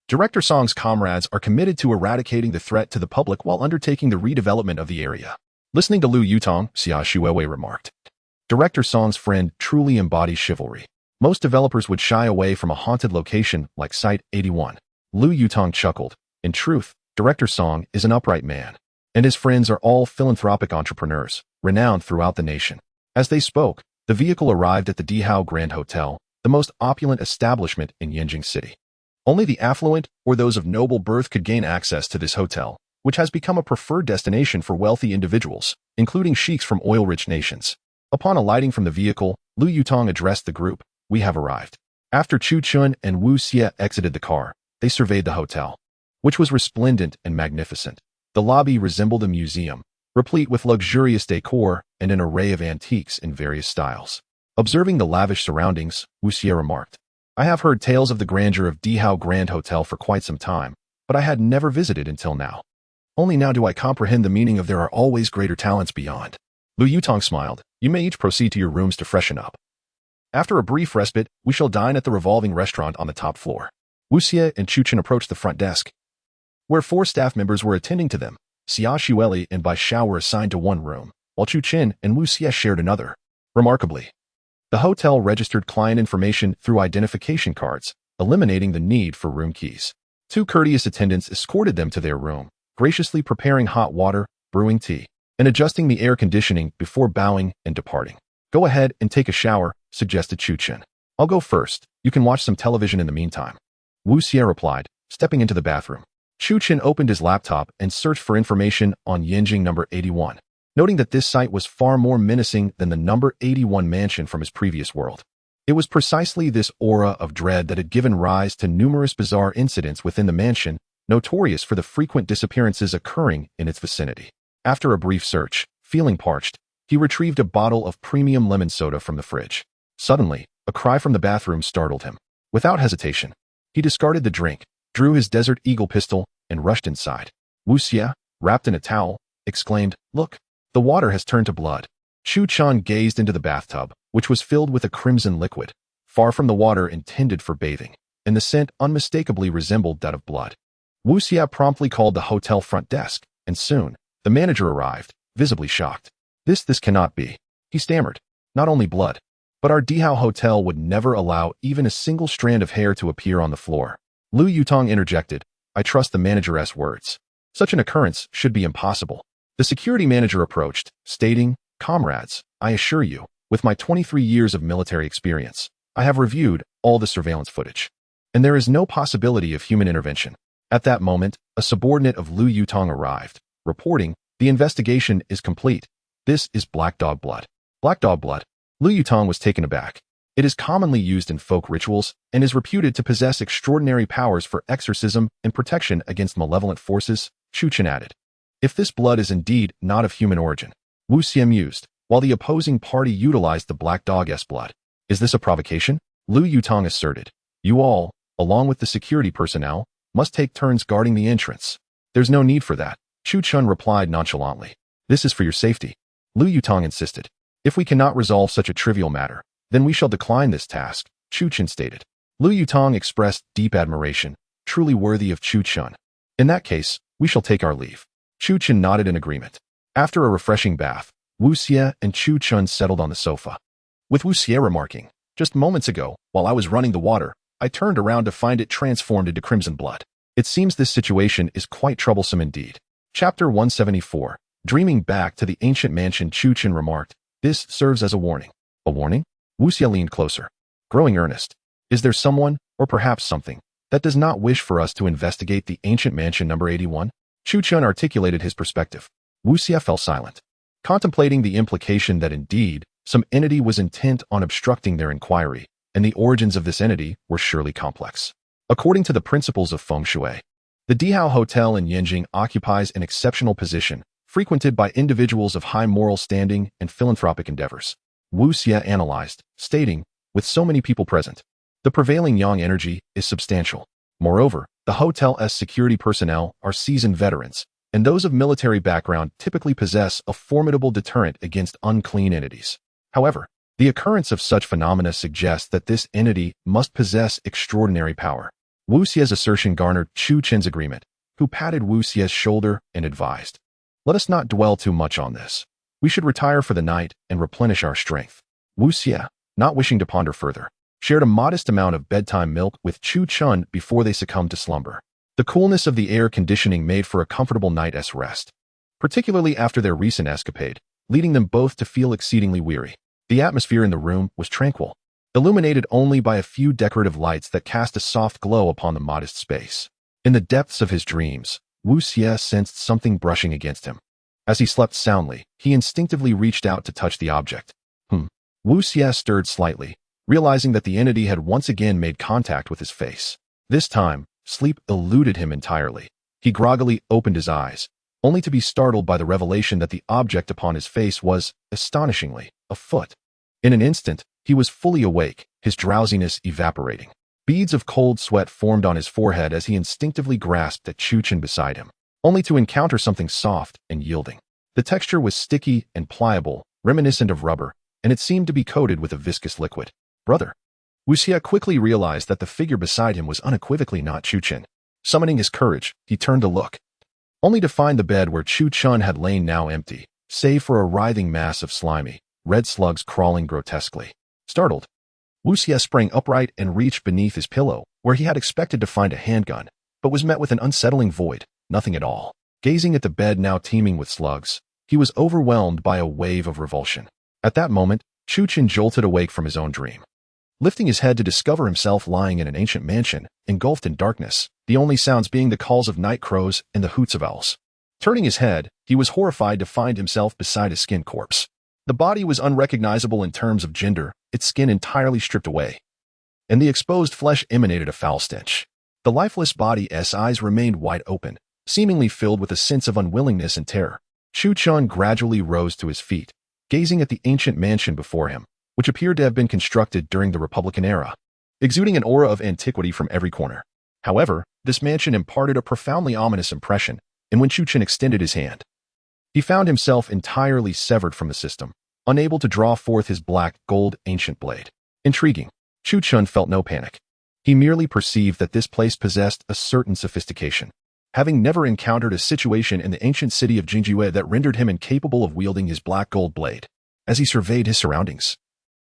Director Song's comrades are committed to eradicating the threat to the public while undertaking the redevelopment of the area." Listening to Lu Yutong, Xia Shuiwei remarked, "Director Song's friend truly embodies chivalry. Most developers would shy away from a haunted location like Site 81. Lu Yutong chuckled. "In truth, Director Song is an upright man, and his friends are all philanthropic entrepreneurs, renowned throughout the nation." As they spoke, the vehicle arrived at the Dihao Grand Hotel, the most opulent establishment in Yanjing City. Only the affluent or those of noble birth could gain access to this hotel, which has become a preferred destination for wealthy individuals, including sheiks from oil-rich nations. Upon alighting from the vehicle, Lu Yutong addressed the group. "We have arrived." After Chu Chun and Wu Xie exited the car, they surveyed the hotel, which was resplendent and magnificent. The lobby resembled a museum, replete with luxurious decor and an array of antiques in various styles. Observing the lavish surroundings, Wu Xie remarked, "I have heard tales of the grandeur of Dihao Grand Hotel for quite some time, but I had never visited until now. Only now do I comprehend the meaning of there are always greater talents beyond." Lu Yutong smiled. "You may each proceed to your rooms to freshen up. After a brief respite, we shall dine at the revolving restaurant on the top floor." Wu Xie and Chu Chun approached the front desk, where 4 staff members were attending to them. Xia Shueli and Bai Xiao were assigned to one room, while Chu Chun and Wu Xie shared another. Remarkably, the hotel registered client information through identification cards, eliminating the need for room keys. 2 courteous attendants escorted them to their room, graciously preparing hot water, brewing tea, and adjusting the air conditioning before bowing and departing. "Go ahead and take a shower," suggested Chu Chun. "I'll go first. You can watch some television in the meantime." Wu Xie replied, stepping into the bathroom. Chu Chun opened his laptop and searched for information on Yanjing number 81, noting that this site was far more menacing than the number 81 mansion from his previous world. It was precisely this aura of dread that had given rise to numerous bizarre incidents within the mansion, notorious for the frequent disappearances occurring in its vicinity. After a brief search, feeling parched, he retrieved a bottle of premium lemon soda from the fridge. Suddenly, a cry from the bathroom startled him. Without hesitation, he discarded the drink, drew his Desert Eagle pistol, and rushed inside. Wu Xie, wrapped in a towel, exclaimed, "Look, the water has turned to blood." Chu Chun gazed into the bathtub, which was filled with a crimson liquid, far from the water intended for bathing, and the scent unmistakably resembled that of blood. Wu Xie promptly called the hotel front desk, and soon, the manager arrived, visibly shocked. This cannot be," he stammered. "Not only blood, but our Dihao Hotel would never allow even a single strand of hair to appear on the floor." Lu Yutong interjected, "I trust the manager's words. Such an occurrence should be impossible." The security manager approached, stating, "Comrades, I assure you, with my 23 years of military experience, I have reviewed all the surveillance footage, and there is no possibility of human intervention." At that moment, a subordinate of Lu Yutong arrived, reporting, "The investigation is complete. This is black dog blood." Black dog blood? Lu Yutong was taken aback. It is commonly used in folk rituals and is reputed to possess extraordinary powers for exorcism and protection against malevolent forces, Chu Chun added. "If this blood is indeed not of human origin," Wu Xie mused, while the opposing party utilized the black dog's blood. "Is this a provocation?" Lu Yutong asserted. "You all, along with the security personnel, must take turns guarding the entrance." "There's no need for that," Chu Chun replied nonchalantly. "This is for your safety." Lu Yutong insisted. "If we cannot resolve such a trivial matter, Then we shall decline this task, Chu Chen stated. Lu Yutong expressed deep admiration, truly worthy of Chu Chen. In that case, we shall take our leave. Chu Chen nodded in agreement. After a refreshing bath, Wu Xie and Chu Chen settled on the sofa. With Wu Xie remarking, just moments ago, while I was running the water, I turned around to find it transformed into crimson blood. It seems this situation is quite troublesome indeed. Chapter 174. Dreaming back to the ancient mansion, Chu Chen remarked, this serves as a warning. A warning? Wu Xie leaned closer, growing earnest. Is there someone, or perhaps something, that does not wish for us to investigate the ancient mansion number 81? Chu Chen articulated his perspective. Wu Xie fell silent, contemplating the implication that indeed, some entity was intent on obstructing their inquiry, and the origins of this entity were surely complex. According to the principles of feng shui, the Dihao Hotel in Yanjing occupies an exceptional position, frequented by individuals of high moral standing and philanthropic endeavors. Wu Xie analyzed, stating, with so many people present, the prevailing yang energy is substantial. Moreover, the hotel's security personnel are seasoned veterans, and those of military background typically possess a formidable deterrent against unclean entities. However, the occurrence of such phenomena suggests that this entity must possess extraordinary power. Wu Xie's assertion garnered Chu Chen's agreement, who patted Wu Xie's shoulder and advised, let us not dwell too much on this. We should retire for the night and replenish our strength. Wu Xie, not wishing to ponder further, shared a modest amount of bedtime milk with Chu Chen before they succumbed to slumber. The coolness of the air conditioning made for a comfortable night's rest, particularly after their recent escapade, leading them both to feel exceedingly weary. The atmosphere in the room was tranquil, illuminated only by a few decorative lights that cast a soft glow upon the modest space. In the depths of his dreams, Wu Xie sensed something brushing against him. As he slept soundly, he instinctively reached out to touch the object. Wu Xie stirred slightly, realizing that the entity had once again made contact with his face. This time, sleep eluded him entirely. He groggily opened his eyes, only to be startled by the revelation that the object upon his face was, astonishingly, a foot. In an instant, he was fully awake, his drowsiness evaporating. Beads of cold sweat formed on his forehead as he instinctively grasped at Chu Chen beside him, only to encounter something soft and yielding. The texture was sticky and pliable, reminiscent of rubber, and it seemed to be coated with a viscous liquid. Brother. Wu Xie quickly realized that the figure beside him was unequivocally not Chu Chen. Summoning his courage, he turned to look, only to find the bed where Chu Chen had lain now empty, save for a writhing mass of slimy, red slugs crawling grotesquely. Startled, Wu Xie sprang upright and reached beneath his pillow, where he had expected to find a handgun, but was met with an unsettling void, nothing at all. Gazing at the bed now teeming with slugs, he was overwhelmed by a wave of revulsion. At that moment, Chu Chen jolted awake from his own dream. Lifting his head to discover himself lying in an ancient mansion, engulfed in darkness, the only sounds being the calls of night crows and the hoots of owls. Turning his head, he was horrified to find himself beside a skinned corpse. The body was unrecognizable in terms of gender, its skin entirely stripped away, and the exposed flesh emanated a foul stench. The lifeless body's eyes remained wide open, seemingly filled with a sense of unwillingness and terror. Chu Chen gradually rose to his feet, gazing at the ancient mansion before him, which appeared to have been constructed during the Republican era, exuding an aura of antiquity from every corner. However, this mansion imparted a profoundly ominous impression, and when Chu Chen extended his hand, he found himself entirely severed from the system, unable to draw forth his black gold ancient blade. Intriguing. Chu Chen felt no panic. He merely perceived that this place possessed a certain sophistication, having never encountered a situation in the ancient city of Jingjiwei that rendered him incapable of wielding his black gold blade. As he surveyed his surroundings,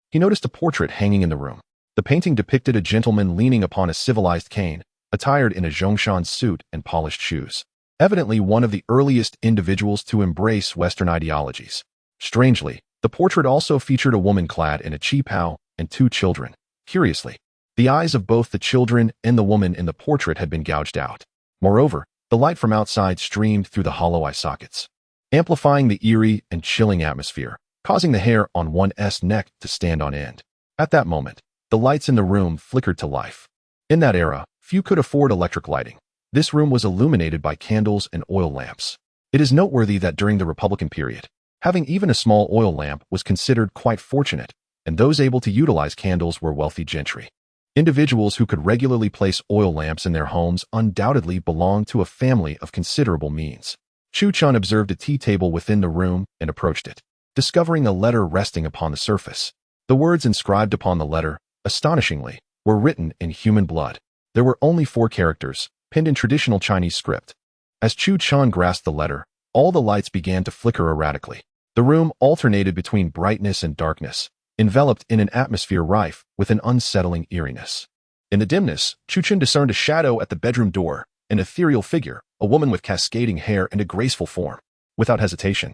he noticed a portrait hanging in the room. The painting depicted a gentleman leaning upon a civilized cane, attired in a Zhongshan suit and polished shoes, evidently one of the earliest individuals to embrace Western ideologies. Strangely, the portrait also featured a woman clad in a qipao and two children. Curiously, the eyes of both the children and the woman in the portrait had been gouged out. Moreover, the light from outside streamed through the hollow eye sockets, amplifying the eerie and chilling atmosphere, causing the hair on one's neck to stand on end. At that moment, the lights in the room flickered to life. In that era, few could afford electric lighting. This room was illuminated by candles and oil lamps. It is noteworthy that during the Republican period, having even a small oil lamp was considered quite fortunate, and those able to utilize candles were wealthy gentry. Individuals who could regularly place oil lamps in their homes undoubtedly belonged to a family of considerable means. Chu Chen observed a tea table within the room and approached it, discovering a letter resting upon the surface. The words inscribed upon the letter, astonishingly, were written in human blood. There were only 4 characters, pinned in traditional Chinese script. As Chu Chun grasped the letter, all the lights began to flicker erratically. The room alternated between brightness and darkness, enveloped in an atmosphere rife with an unsettling eeriness. In the dimness, Chu Chun discerned a shadow at the bedroom door, an ethereal figure, a woman with cascading hair and a graceful form. Without hesitation,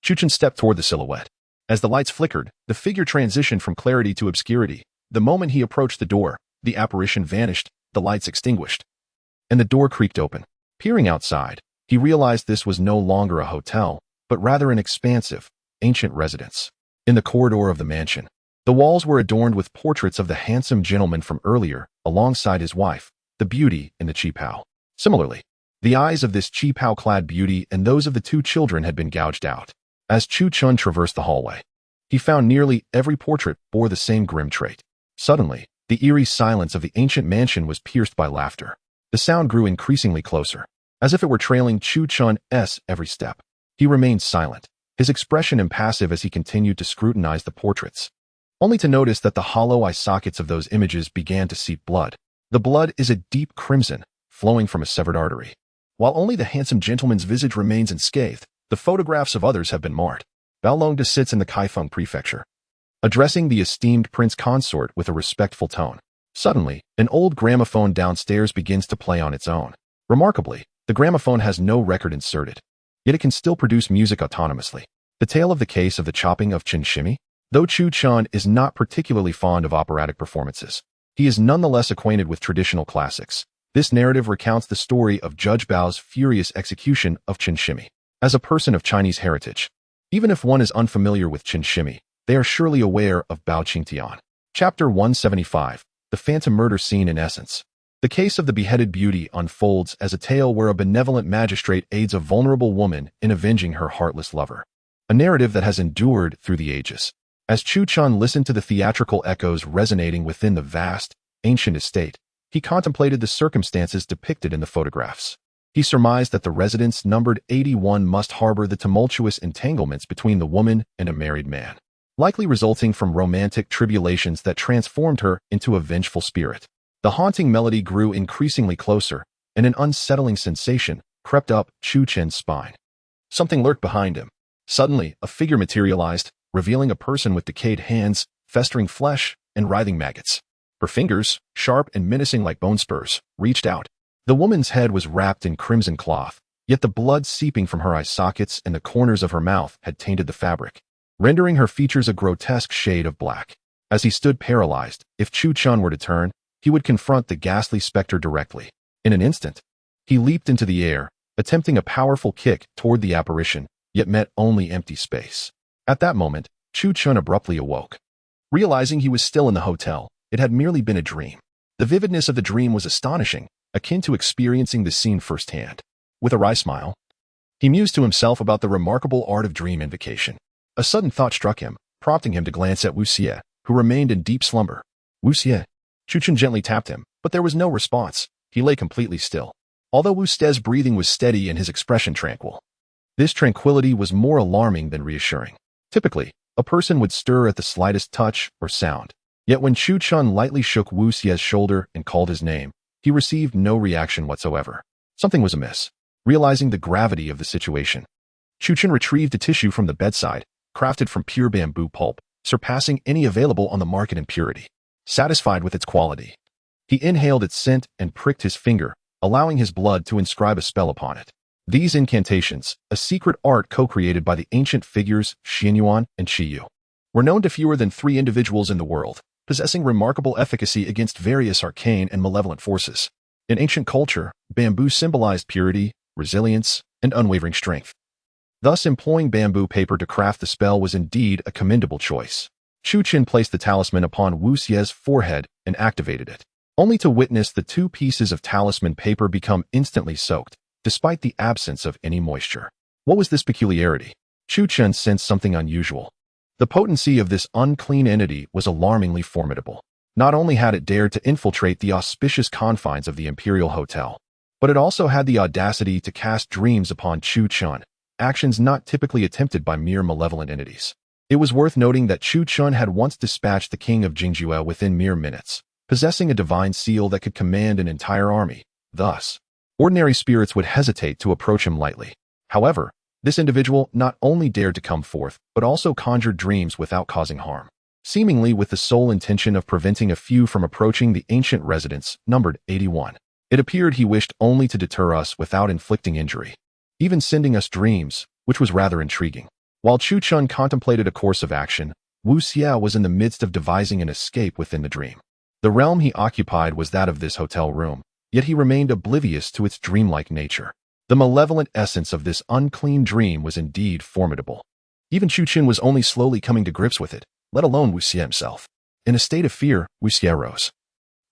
Chu Chun stepped toward the silhouette. As the lights flickered, the figure transitioned from clarity to obscurity. The moment he approached the door, the apparition vanished, the lights extinguished, and the door creaked open. Peering outside, he realized this was no longer a hotel, but rather an expansive, ancient residence. In the corridor of the mansion, the walls were adorned with portraits of the handsome gentleman from earlier, alongside his wife, the beauty in the qipao. Similarly, the eyes of this qipao-clad beauty and those of the 2 children had been gouged out. As Chu Chun traversed the hallway, he found nearly every portrait bore the same grim trait. Suddenly, the eerie silence of the ancient mansion was pierced by laughter. The sound grew increasingly closer, as if it were trailing Chu Chun's every step. He remained silent, his expression impassive as he continued to scrutinize the portraits, only to notice that the hollow eye sockets of those images began to seep blood. The blood is a deep crimson, flowing from a severed artery. While only the handsome gentleman's visage remains unscathed, the photographs of others have been marred. Baolongda sits in the Kaifeng prefecture, addressing the esteemed prince consort with a respectful tone. Suddenly, an old gramophone downstairs begins to play on its own. Remarkably, the gramophone has no record inserted, yet it can still produce music autonomously. The tale of the case of the chopping of Chinshimi? Though Chu Chun is not particularly fond of operatic performances, he is nonetheless acquainted with traditional classics. This narrative recounts the story of Judge Bao's furious execution of Chinshimi. As a person of Chinese heritage, even if one is unfamiliar with Chinshimi, they are surely aware of Bao Qingtian. Chapter 175, The Phantom Murder Scene in Essence. The case of the beheaded beauty unfolds as a tale where a benevolent magistrate aids a vulnerable woman in avenging her heartless lover. A narrative that has endured through the ages. As Chu Chun listened to the theatrical echoes resonating within the vast, ancient estate, he contemplated the circumstances depicted in the photographs. He surmised that the residence numbered 81 must harbor the tumultuous entanglements between the woman and a married man, likely resulting from romantic tribulations that transformed her into a vengeful spirit. The haunting melody grew increasingly closer, and an unsettling sensation crept up Chu Chun's spine. Something lurked behind him. Suddenly, a figure materialized, revealing a person with decayed hands, festering flesh, and writhing maggots. Her fingers, sharp and menacing like bone spurs, reached out. The woman's head was wrapped in crimson cloth, yet the blood seeping from her eye sockets and the corners of her mouth had tainted the fabric, rendering her features a grotesque shade of black. As he stood paralyzed, if Chu Chun were to turn, he would confront the ghastly specter directly. In an instant, he leaped into the air, attempting a powerful kick toward the apparition, yet met only empty space. At that moment, Chu Chun abruptly awoke. Realizing he was still in the hotel, it had merely been a dream. The vividness of the dream was astonishing, akin to experiencing the scene firsthand. With a wry smile, he mused to himself about the remarkable art of dream invocation. A sudden thought struck him, prompting him to glance at Wu Xie, who remained in deep slumber. Wu Xie. Chu Chun gently tapped him, but there was no response. He lay completely still, although Wu Xie's breathing was steady and his expression tranquil. This tranquility was more alarming than reassuring. Typically, a person would stir at the slightest touch or sound. Yet when Chu Chun lightly shook Wu Xie's shoulder and called his name, he received no reaction whatsoever. Something was amiss. Realizing the gravity of the situation, Chu Chun retrieved a tissue from the bedside, crafted from pure bamboo pulp, surpassing any available on the market in purity. Satisfied with its quality, he inhaled its scent and pricked his finger, allowing his blood to inscribe a spell upon it. These incantations, a secret art co-created by the ancient figures Xianyuan and Qiyu, were known to fewer than 3 individuals in the world, possessing remarkable efficacy against various arcane and malevolent forces. In ancient culture, bamboo symbolized purity, resilience, and unwavering strength. Thus, employing bamboo paper to craft the spell was indeed a commendable choice. Chu Chun placed the talisman upon Wu Xie's forehead and activated it, only to witness the 2 pieces of talisman paper become instantly soaked, despite the absence of any moisture. What was this peculiarity? Chu Chun sensed something unusual. The potency of this unclean entity was alarmingly formidable. Not only had it dared to infiltrate the auspicious confines of the Imperial Hotel, but it also had the audacity to cast dreams upon Chu Chun, actions not typically attempted by mere malevolent entities. It was worth noting that Chu Chun had once dispatched the king of Jingjue within mere minutes, possessing a divine seal that could command an entire army. Thus, ordinary spirits would hesitate to approach him lightly. However, this individual not only dared to come forth, but also conjured dreams without causing harm, seemingly with the sole intention of preventing a few from approaching the ancient residence, numbered 81. It appeared he wished only to deter us without inflicting injury, even sending us dreams, which was rather intriguing. While Chu Chun contemplated a course of action, Wu Xie was in the midst of devising an escape within the dream. The realm he occupied was that of this hotel room, yet he remained oblivious to its dreamlike nature. The malevolent essence of this unclean dream was indeed formidable. Even Chu Chun was only slowly coming to grips with it, let alone Wu Xie himself. In a state of fear, Wu Xie rose,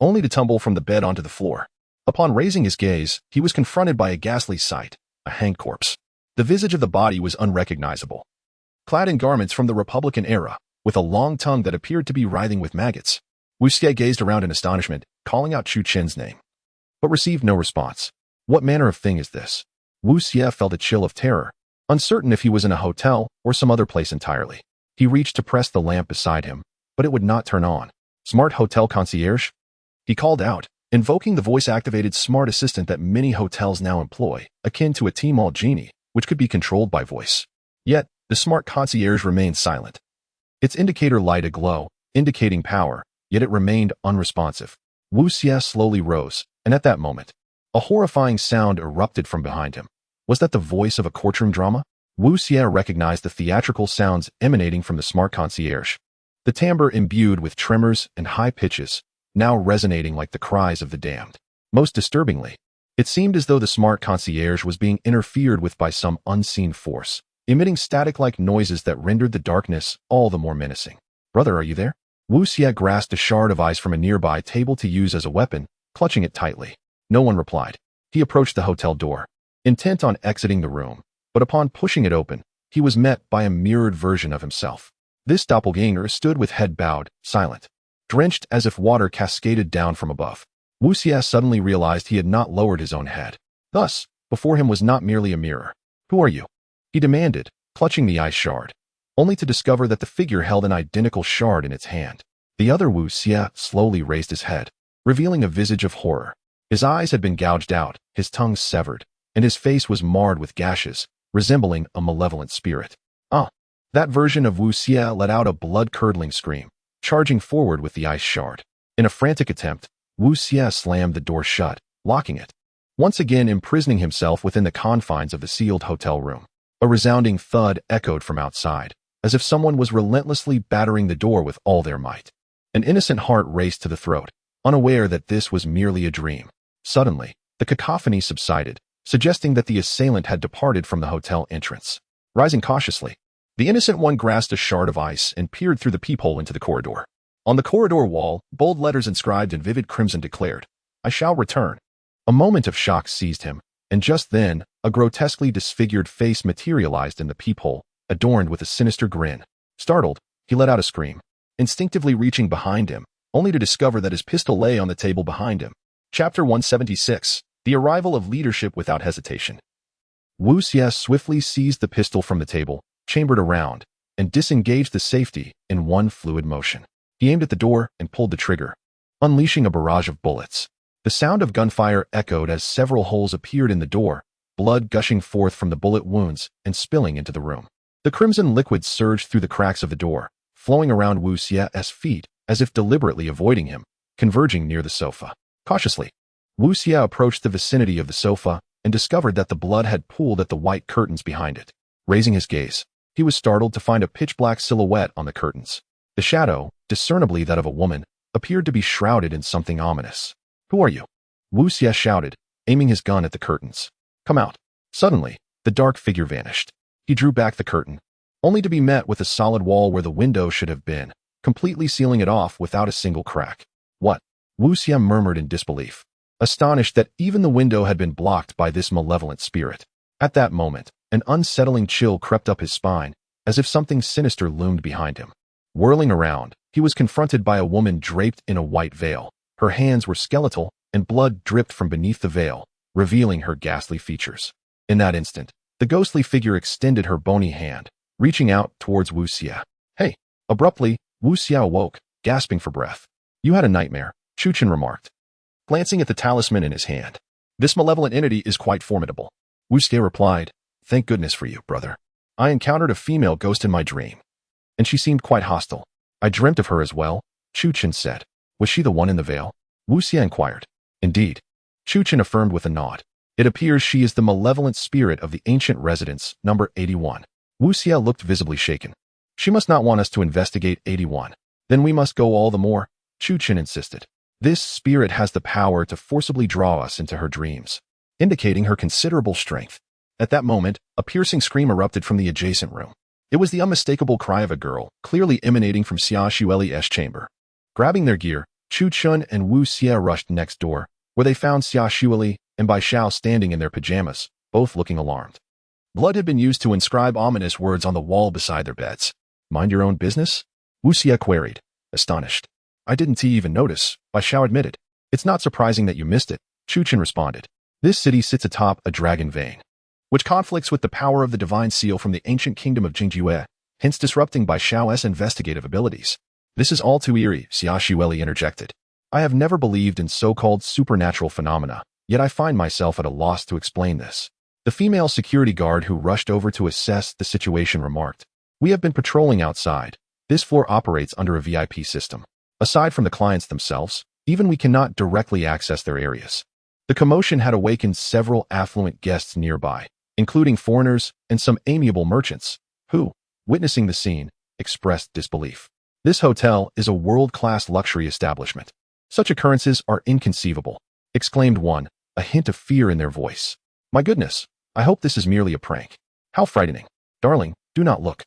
only to tumble from the bed onto the floor. Upon raising his gaze, he was confronted by a ghastly sight, a hanged corpse. The visage of the body was unrecognizable, clad in garments from the Republican era, with a long tongue that appeared to be writhing with maggots. Wu Xie gazed around in astonishment, calling out Chu Chun's name, but received no response. What manner of thing is this? Wu Xie felt a chill of terror, uncertain if he was in a hotel or some other place entirely. He reached to press the lamp beside him, but it would not turn on. Smart hotel concierge? He called out, invoking the voice-activated smart assistant that many hotels now employ, akin to a Tmall genie, which could be controlled by voice. Yet, the smart concierge remained silent. Its indicator light aglow, indicating power, yet it remained unresponsive. Wu Xie slowly rose, and at that moment, a horrifying sound erupted from behind him. Was that the voice of a courtroom drama? Wu Xie recognized the theatrical sounds emanating from the smart concierge. The timbre imbued with tremors and high pitches, now resonating like the cries of the damned. Most disturbingly, it seemed as though the smart concierge was being interfered with by some unseen force, emitting static-like noises that rendered the darkness all the more menacing. Brother, are you there? Wu Xie grasped a shard of ice from a nearby table to use as a weapon, clutching it tightly. No one replied. He approached the hotel door, intent on exiting the room, but upon pushing it open, he was met by a mirrored version of himself. This doppelganger stood with head bowed, silent, drenched as if water cascaded down from above. Wu Xie suddenly realized he had not lowered his own head. Thus, before him was not merely a mirror. Who are you? He demanded, clutching the ice shard, only to discover that the figure held an identical shard in its hand. The other Wu Xie slowly raised his head, revealing a visage of horror. His eyes had been gouged out, his tongue severed, and his face was marred with gashes, resembling a malevolent spirit. That version of Wu Xie let out a blood-curdling scream, charging forward with the ice shard. In a frantic attempt, Wu Xie slammed the door shut, locking it, once again imprisoning himself within the confines of the sealed hotel room. A resounding thud echoed from outside, as if someone was relentlessly battering the door with all their might. An innocent heart raced to the throat, unaware that this was merely a dream. Suddenly, the cacophony subsided, suggesting that the assailant had departed from the hotel entrance. Rising cautiously, the innocent one grasped a shard of ice and peered through the peephole into the corridor. On the corridor wall, bold letters inscribed in vivid crimson declared, "I shall return." A moment of shock seized him, and just then, a grotesquely disfigured face materialized in the peephole, adorned with a sinister grin. Startled, he let out a scream, instinctively reaching behind him, only to discover that his pistol lay on the table behind him. Chapter 176, The Arrival of Leadership Without Hesitation. Wu Xie swiftly seized the pistol from the table, chambered around, and disengaged the safety in one fluid motion. He aimed at the door and pulled the trigger, unleashing a barrage of bullets. The sound of gunfire echoed as several holes appeared in the door, blood gushing forth from the bullet wounds and spilling into the room. The crimson liquid surged through the cracks of the door, flowing around Wu Xie's feet as if deliberately avoiding him, converging near the sofa. Cautiously, Wu Xie approached the vicinity of the sofa and discovered that the blood had pooled at the white curtains behind it. Raising his gaze, he was startled to find a pitch-black silhouette on the curtains. The shadow, discernibly that of a woman, appeared to be shrouded in something ominous. "Who are you?" Wu Xie shouted, aiming his gun at the curtains. "Come out." Suddenly, the dark figure vanished. He drew back the curtain, only to be met with a solid wall where the window should have been, completely sealing it off without a single crack. "What?" Wu Xie murmured in disbelief, astonished that even the window had been blocked by this malevolent spirit. At that moment, an unsettling chill crept up his spine, as if something sinister loomed behind him. Whirling around, he was confronted by a woman draped in a white veil. Her hands were skeletal, and blood dripped from beneath the veil, revealing her ghastly features. In that instant, the ghostly figure extended her bony hand, reaching out towards Wu Xie. Hey! Abruptly, Wu Xie awoke, gasping for breath. You had a nightmare, Chu Chen remarked, glancing at the talisman in his hand. This malevolent entity is quite formidable. Wu Xie replied, Thank goodness for you, brother. I encountered a female ghost in my dream, and she seemed quite hostile. I dreamt of her as well, Chu Chen said. Was she the one in the veil? Wu Xie inquired. Indeed. Chu Chen affirmed with a nod. It appears she is the malevolent spirit of the ancient residence, number 81. Wu Xie looked visibly shaken. She must not want us to investigate 81. Then we must go all the more, Chu Chen insisted. This spirit has the power to forcibly draw us into her dreams, indicating her considerable strength. At that moment, a piercing scream erupted from the adjacent room. It was the unmistakable cry of a girl, clearly emanating from Xia Xueli's chamber. Grabbing their gear, Chu Chen and Wu Xie rushed next door, where they found Xia Xueli and Bai Xiao standing in their pajamas, both looking alarmed. Blood had been used to inscribe ominous words on the wall beside their beds. Mind your own business? Wu Xie queried, astonished. I didn't even notice, Bai Xiao admitted. It's not surprising that you missed it, Chu Chen responded. This city sits atop a dragon vein, which conflicts with the power of the divine seal from the ancient kingdom of Jingjiue, hence disrupting Bai Xiao's investigative abilities. This is all too eerie, Xia Xueli interjected. I have never believed in so-called supernatural phenomena, yet I find myself at a loss to explain this. The female security guard who rushed over to assess the situation remarked, We have been patrolling outside. This floor operates under a VIP system. Aside from the clients themselves, even we cannot directly access their areas. The commotion had awakened several affluent guests nearby, including foreigners and some amiable merchants, who, witnessing the scene, expressed disbelief. This hotel is a world-class luxury establishment. Such occurrences are inconceivable, exclaimed one, a hint of fear in their voice. My goodness, I hope this is merely a prank. How frightening. Darling, do not look.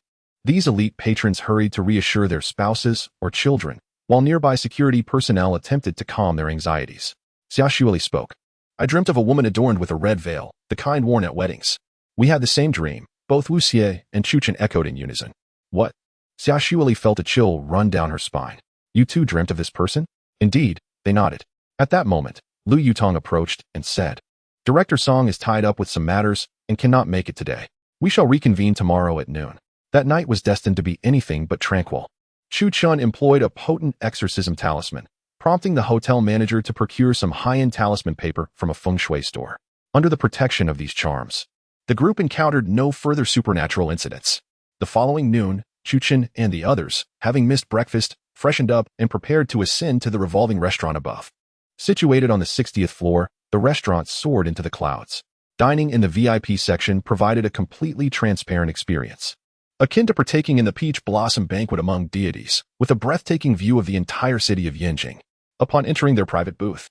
These elite patrons hurried to reassure their spouses or children, while nearby security personnel attempted to calm their anxieties. Xia Xueli spoke. I dreamt of a woman adorned with a red veil, the kind worn at weddings. We had the same dream, both Wu Xie and Chu Chen echoed in unison. What? Xia Xueli felt a chill run down her spine. You too dreamt of this person? Indeed, they nodded. At that moment, Lu Yutong approached and said, Director Song is tied up with some matters and cannot make it today. We shall reconvene tomorrow at noon. That night was destined to be anything but tranquil. Chu Chen employed a potent exorcism talisman, prompting the hotel manager to procure some high-end talisman paper from a feng shui store. Under the protection of these charms, the group encountered no further supernatural incidents. The following noon, Chu Chen and the others, having missed breakfast, freshened up and prepared to ascend to the revolving restaurant above. Situated on the 60th floor, the restaurant soared into the clouds. Dining in the VIP section provided a completely transparent experience, akin to partaking in the peach blossom banquet among deities, with a breathtaking view of the entire city of Yanjing. Upon entering their private booth,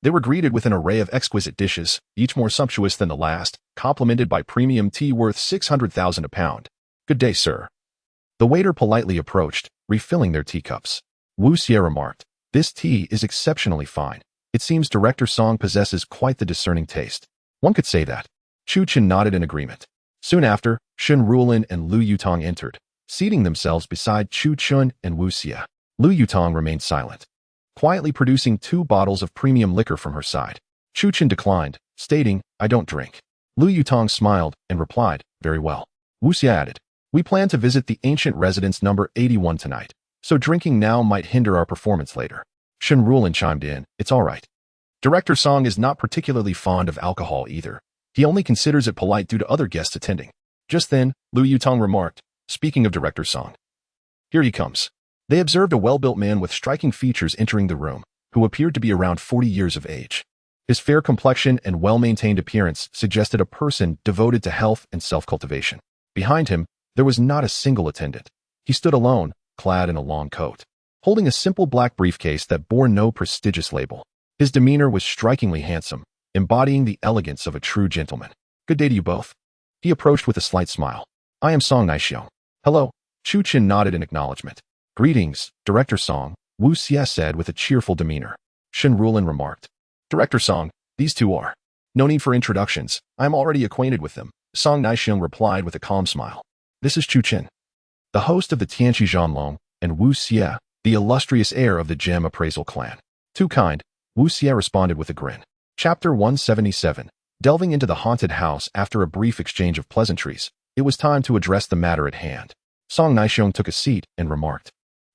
they were greeted with an array of exquisite dishes, each more sumptuous than the last, complemented by premium tea worth 600,000 a pound. Good day, sir. The waiter politely approached, refilling their teacups. Wu Xie remarked, This tea is exceptionally fine. It seems Director Song possesses quite the discerning taste. One could say that. Chu Chen nodded in agreement. Soon after, Shen Rulin and Lu Yutong entered, seating themselves beside Chu Chen and Wu Xie. Lu Yutong remained silent, quietly producing 2 bottles of premium liquor from her side. Chu Chen declined, stating, I don't drink. Lu Yutong smiled and replied, Very well. Wu Xie added, We plan to visit the ancient residence number 81 tonight, so drinking now might hinder our performance later. Shen Rulin chimed in, It's all right. Director Song is not particularly fond of alcohol either. He only considers it polite due to other guests attending. Just then, Lu Yutong remarked, Speaking of Director Song, here he comes. They observed a well-built man with striking features entering the room, who appeared to be around 40 years of age. His fair complexion and well-maintained appearance suggested a person devoted to health and self-cultivation. Behind him, there was not a single attendant. He stood alone, clad in a long coat, holding a simple black briefcase that bore no prestigious label. His demeanor was strikingly handsome, embodying the elegance of a true gentleman. Good day to you both. He approached with a slight smile. I am Song Naixiong. Hello. Chu Chen nodded in acknowledgement. Greetings, Director Song, Wu Xie said with a cheerful demeanor. Shen Rulin remarked. Director Song, these two are. No need for introductions. I am already acquainted with them. Song Naixiong replied with a calm smile. This is Chu Chen, the host of the Tianchi Zhanlong, and Wu Xie, the illustrious heir of the Gem Appraisal clan. Too kind, Wu Xie responded with a grin. Chapter 177. Delving into the haunted house after a brief exchange of pleasantries, it was time to address the matter at hand. Song Naisheng took a seat and remarked,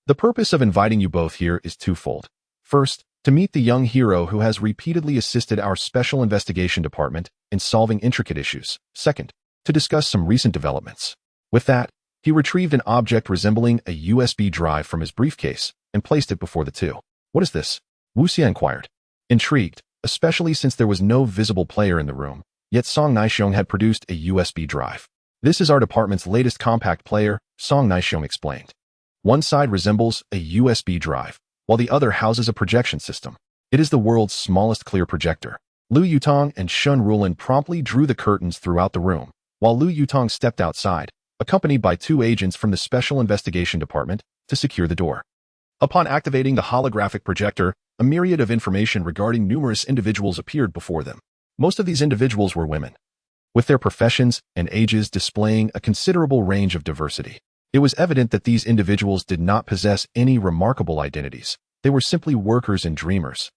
"The purpose of inviting you both here is twofold. First, to meet the young hero who has repeatedly assisted our Special Investigation Department in solving intricate issues. Second, to discuss some recent developments." With that, he retrieved an object resembling a USB drive from his briefcase and placed it before the two. "What is this?" Wu Xie inquired, intrigued, especially since there was no visible player in the room, yet Song Naisheng had produced a USB drive. "This is our department's latest compact player," Song Naisheng explained. One side resembles a USB drive, while the other houses a projection system. It is the world's smallest clear projector. Lu Yutong and Shun Rulin promptly drew the curtains throughout the room, while Lu Yutong stepped outside, accompanied by two agents from the Special Investigation Department, to secure the door. Upon activating the holographic projector, a myriad of information regarding numerous individuals appeared before them. Most of these individuals were women, with their professions and ages displaying a considerable range of diversity. It was evident that these individuals did not possess any remarkable identities. They were simply workers and dreamers,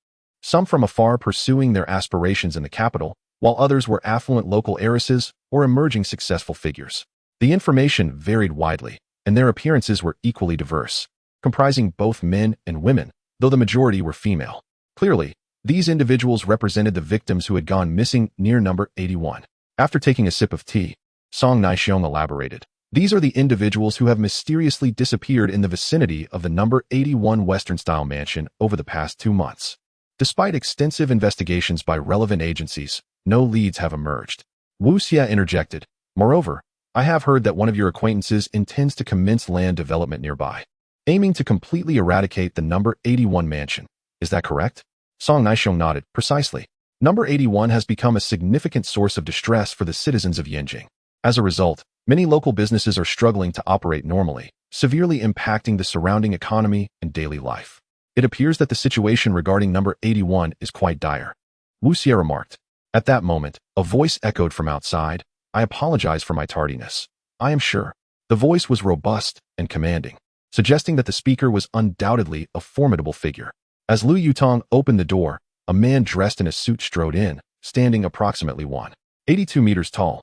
some from afar pursuing their aspirations in the capital, while others were affluent local heiresses or emerging successful figures. The information varied widely, and their appearances were equally diverse, comprising both men and women, though the majority were female. Clearly, these individuals represented the victims who had gone missing near number 81. After taking a sip of tea, Song Naisheng elaborated, "These are the individuals who have mysteriously disappeared in the vicinity of the number 81 Western-style mansion over the past 2 months. Despite extensive investigations by relevant agencies, no leads have emerged." Wu Xie interjected, "Moreover, I have heard that one of your acquaintances intends to commence land development nearby, aiming to completely eradicate the number 81 mansion. Is that correct?" Song Naisheng nodded. "Precisely. Number 81 has become a significant source of distress for the citizens of Yanjing. As a result, many local businesses are struggling to operate normally, severely impacting the surrounding economy and daily life. It appears that the situation regarding number 81 is quite dire," Wu Xie remarked. At that moment, a voice echoed from outside, "I apologize for my tardiness. I am sure." The voice was robust and commanding, suggesting that the speaker was undoubtedly a formidable figure. As Lu Yutong opened the door, a man dressed in a suit strode in, standing approximately 182 meters tall,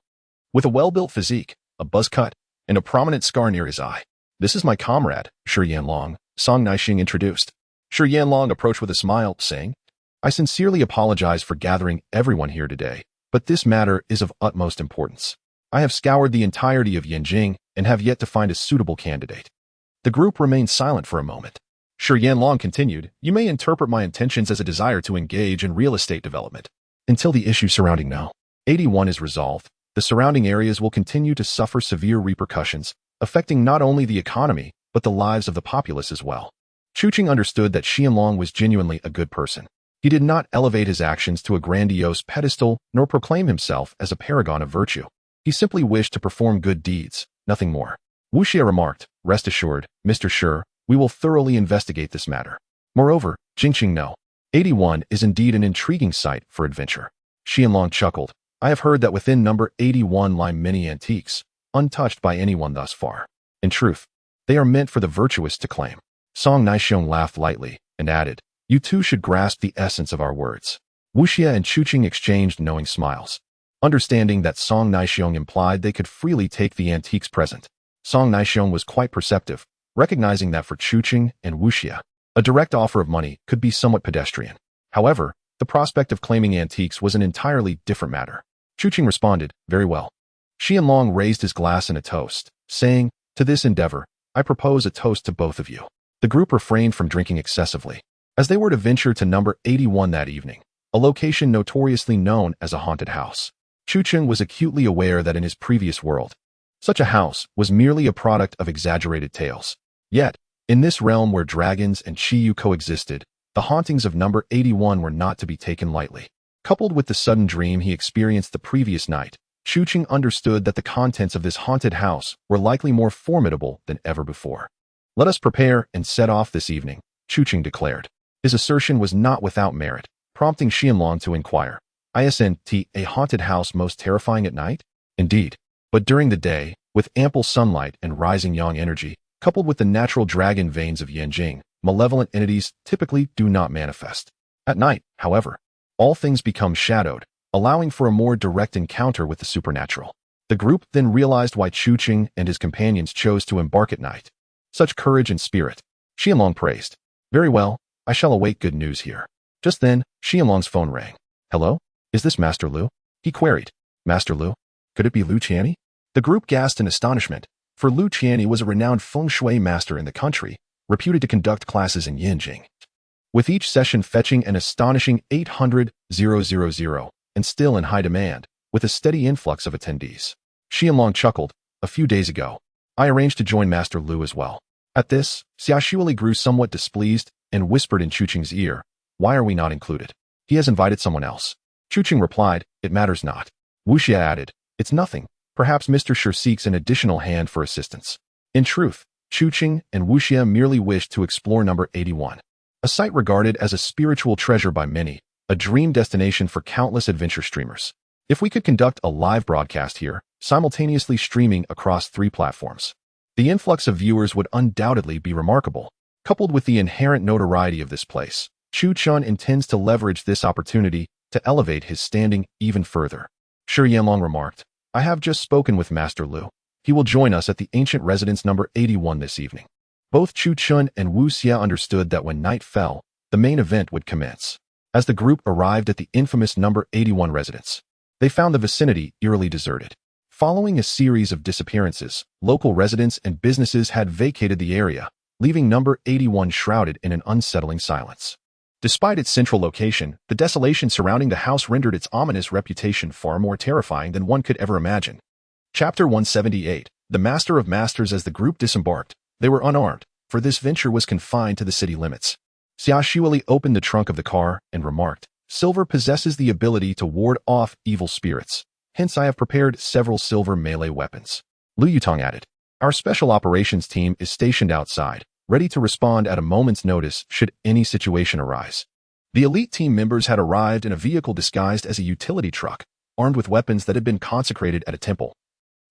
with a well-built physique, a buzz cut, and a prominent scar near his eye. "This is my comrade, Shi Yanlong," Song Naisheng introduced. Shi Yanlong approached with a smile, saying, "I sincerely apologize for gathering everyone here today, but this matter is of utmost importance. I have scoured the entirety of Yanjing and have yet to find a suitable candidate." The group remained silent for a moment. Shi Yanlong continued, "You may interpret my intentions as a desire to engage in real estate development. Until the issue surrounding No. 81 is resolved, the surrounding areas will continue to suffer severe repercussions, affecting not only the economy, but the lives of the populace as well." Chuqing understood that Xianlong was genuinely a good person. He did not elevate his actions to a grandiose pedestal nor proclaim himself as a paragon of virtue. He simply wished to perform good deeds, nothing more. Wu Xie remarked, "Rest assured, Mr. Shi, we will thoroughly investigate this matter. Moreover, Jingqing No. 81 is indeed an intriguing site for adventure." Xianlong chuckled, "I have heard that within number 81 lie many antiques, untouched by anyone thus far. In truth, they are meant for the virtuous to claim." Song Naisheng laughed lightly and added, "You two should grasp the essence of our words." Wu Xie and Chuqing exchanged knowing smiles, understanding that Song Naisheng implied they could freely take the antiques present. Song Naisheng was quite perceptive, recognizing that for Chuqing and Wu Xie, a direct offer of money could be somewhat pedestrian. However, the prospect of claiming antiques was an entirely different matter. Chuqing responded, "Very well." Xianlong raised his glass in a toast, saying, "To this endeavor, I propose a toast to both of you." The group refrained from drinking excessively, as they were to venture to number 81 that evening, a location notoriously known as a haunted house. Chuqing was acutely aware that in his previous world, such a house was merely a product of exaggerated tales. Yet, in this realm where dragons and Chiyu coexisted, the hauntings of number 81 were not to be taken lightly. Coupled with the sudden dream he experienced the previous night, Chuqing understood that the contents of this haunted house were likely more formidable than ever before. "Let us prepare and set off this evening," Chuqing declared. His assertion was not without merit, prompting Xianlong to inquire, "Isn't a haunted house most terrifying at night?" "Indeed. But during the day, with ample sunlight and rising yang energy, coupled with the natural dragon veins of Yanjing, malevolent entities typically do not manifest. At night, however, all things become shadowed, allowing for a more direct encounter with the supernatural. The group then realized why Chu Qing and his companions chose to embark at night. Such courage and spirit. Xianlong praised. Very well, I shall await good news here. Just then, Xianlong's phone rang. Hello? Is this Master Lu? He queried. Master Lu? Could it be Lu Qianni? The group gasped in astonishment, for Lu Qianni was a renowned feng shui master in the country, reputed to conduct classes in Yinjing, with each session fetching an astonishing 800,000, and still in high demand, with a steady influx of attendees. Xianlong chuckled. A few days ago, I arranged to join Master Lu as well. At this, Xiaoshuili grew somewhat displeased and whispered in Chu Qing's ear, Why are we not included? He has invited someone else. Chu Qing replied, It matters not. Wu Xie added, It's nothing. Perhaps Mr. Shi seeks an additional hand for assistance. In truth, Chu Qing and Wu Xie merely wished to explore number 81, a site regarded as a spiritual treasure by many, a dream destination for countless adventure streamers. If we could conduct a live broadcast here, simultaneously streaming across 3 platforms, the influx of viewers would undoubtedly be remarkable. Coupled with the inherent notoriety of this place, Chu Chun intends to leverage this opportunity to elevate his standing even further. Shi Yanlong remarked, I have just spoken with Master Lu. He will join us at the ancient residence number 81 this evening. Both Chu Chun and Wu Xie understood that when night fell, the main event would commence. As the group arrived at the infamous number 81 residence, they found the vicinity eerily deserted. Following a series of disappearances, local residents and businesses had vacated the area, leaving number 81 shrouded in an unsettling silence. Despite its central location, the desolation surrounding the house rendered its ominous reputation far more terrifying than one could ever imagine. Chapter 178. The Master of Masters. As the group disembarked, they were unarmed, for this venture was confined to the city limits. Xiaoshuili opened the trunk of the car and remarked, Silver possesses the ability to ward off evil spirits. Hence I have prepared several silver melee weapons. Lu Yutong added, Our special operations team is stationed outside, ready to respond at a moment's notice should any situation arise. The elite team members had arrived in a vehicle disguised as a utility truck, armed with weapons that had been consecrated at a temple,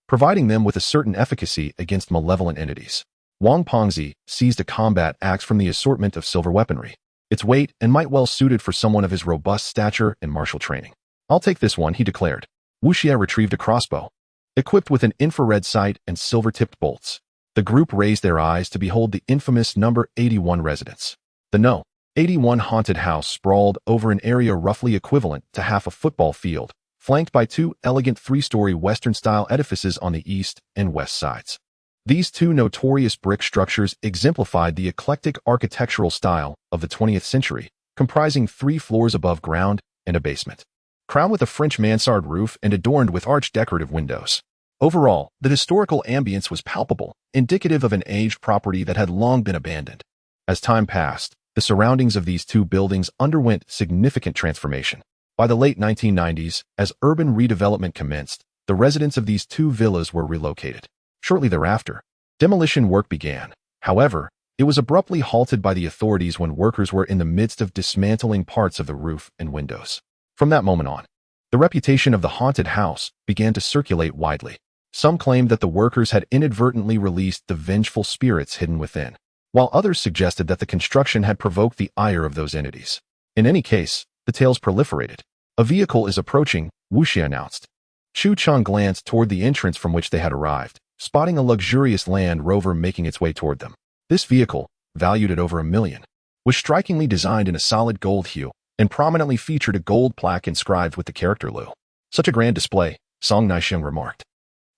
providing them with a certain efficacy against malevolent entities. Wang Pongzi seized a combat axe from the assortment of silver weaponry. Its weight and might well suited for someone of his robust stature and martial training. I'll take this one, he declared. Wu Xie retrieved a crossbow, equipped with an infrared sight and silver-tipped bolts. The group raised their eyes to behold the infamous number 81 residence. The No. 81 haunted house sprawled over an area roughly equivalent to half a football field, flanked by 2 elegant 3-story Western-style edifices on the east and west sides. These 2 notorious brick structures exemplified the eclectic architectural style of the 20th century, comprising 3 floors above ground and a basement, crowned with a French mansard roof and adorned with arched decorative windows. Overall, the historical ambience was palpable, indicative of an aged property that had long been abandoned. As time passed, the surroundings of these 2 buildings underwent significant transformation. By the late 1990s, as urban redevelopment commenced, the residents of these 2 villas were relocated. Shortly thereafter, demolition work began. However, it was abruptly halted by the authorities when workers were in the midst of dismantling parts of the roof and windows. From that moment on, the reputation of the haunted house began to circulate widely. Some claimed that the workers had inadvertently released the vengeful spirits hidden within, while others suggested that the construction had provoked the ire of those entities. In any case, the tales proliferated. A vehicle is approaching, Wu Xie announced. Chu Chang glanced toward the entrance from which they had arrived, spotting a luxurious Land Rover making its way toward them. This vehicle, valued at over $1 million, was strikingly designed in a solid gold hue and prominently featured a gold plaque inscribed with the character Lu. Such a grand display, Song Naixiong remarked.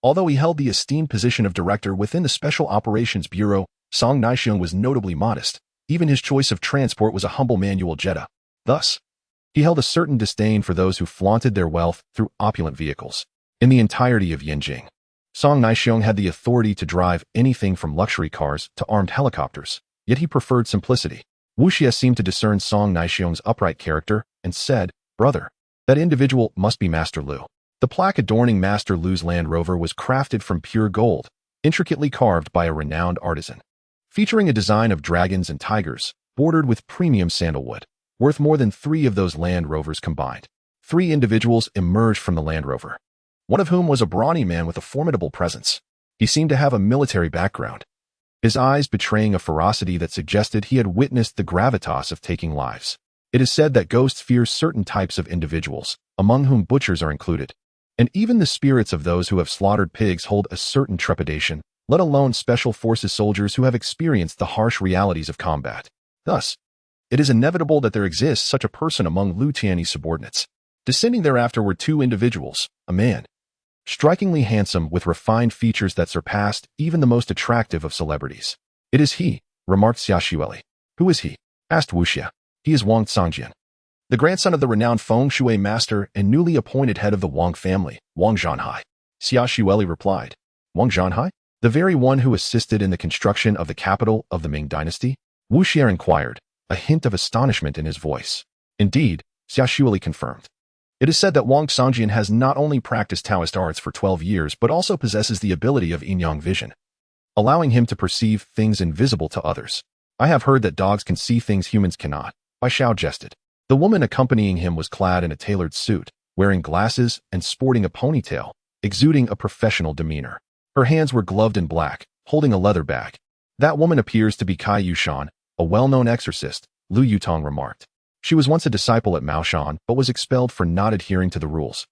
Although he held the esteemed position of director within the Special Operations Bureau, Song Naixiong was notably modest. Even his choice of transport was a humble manual Jetta. Thus, he held a certain disdain for those who flaunted their wealth through opulent vehicles. In the entirety of Yinjing, Song Naixiong had the authority to drive anything from luxury cars to armed helicopters, yet he preferred simplicity. Wu Xie seemed to discern Song Naixiong's upright character and said, Brother, that individual must be Master Lu. The plaque adorning Master Lu's Land Rover was crafted from pure gold, intricately carved by a renowned artisan, featuring a design of dragons and tigers, bordered with premium sandalwood, worth more than 3 of those Land Rovers combined. 3 individuals emerged from the Land Rover, one of whom was a brawny man with a formidable presence. He seemed to have a military background, his eyes betraying a ferocity that suggested he had witnessed the gravitas of taking lives. It is said that ghosts fear certain types of individuals, among whom butchers are included. And even the spirits of those who have slaughtered pigs hold a certain trepidation, let alone special forces soldiers who have experienced the harsh realities of combat. Thus, it is inevitable that there exists such a person among Lu Tianyi's subordinates. Descending thereafter were two individuals, a man, strikingly handsome with refined features that surpassed even the most attractive of celebrities. "It is he," remarked Xia Xueli. "Who is he?" asked Wu Xie. "He is Wang Cangjian, the grandson of the renowned feng shui master and newly appointed head of the Wang family, Wang Zhanhai." Xia Xueli replied. "Wang Zhanhai? The very one who assisted in the construction of the capital of the Ming dynasty?" Wu Xie inquired, a hint of astonishment in his voice. "Indeed," Xia Xueli confirmed. "It is said that Wang Cangjian has not only practiced Taoist arts for 12 years but also possesses the ability of yin-yang vision, allowing him to perceive things invisible to others. I have heard that dogs can see things humans cannot," Bai Xiao jested. The woman accompanying him was clad in a tailored suit, wearing glasses and sporting a ponytail, exuding a professional demeanor. Her hands were gloved in black, holding a leather bag. "That woman appears to be Cai Yushan, a well-known exorcist," Lu Yutong remarked. "She was once a disciple at Maoshan but was expelled for not adhering to the rules,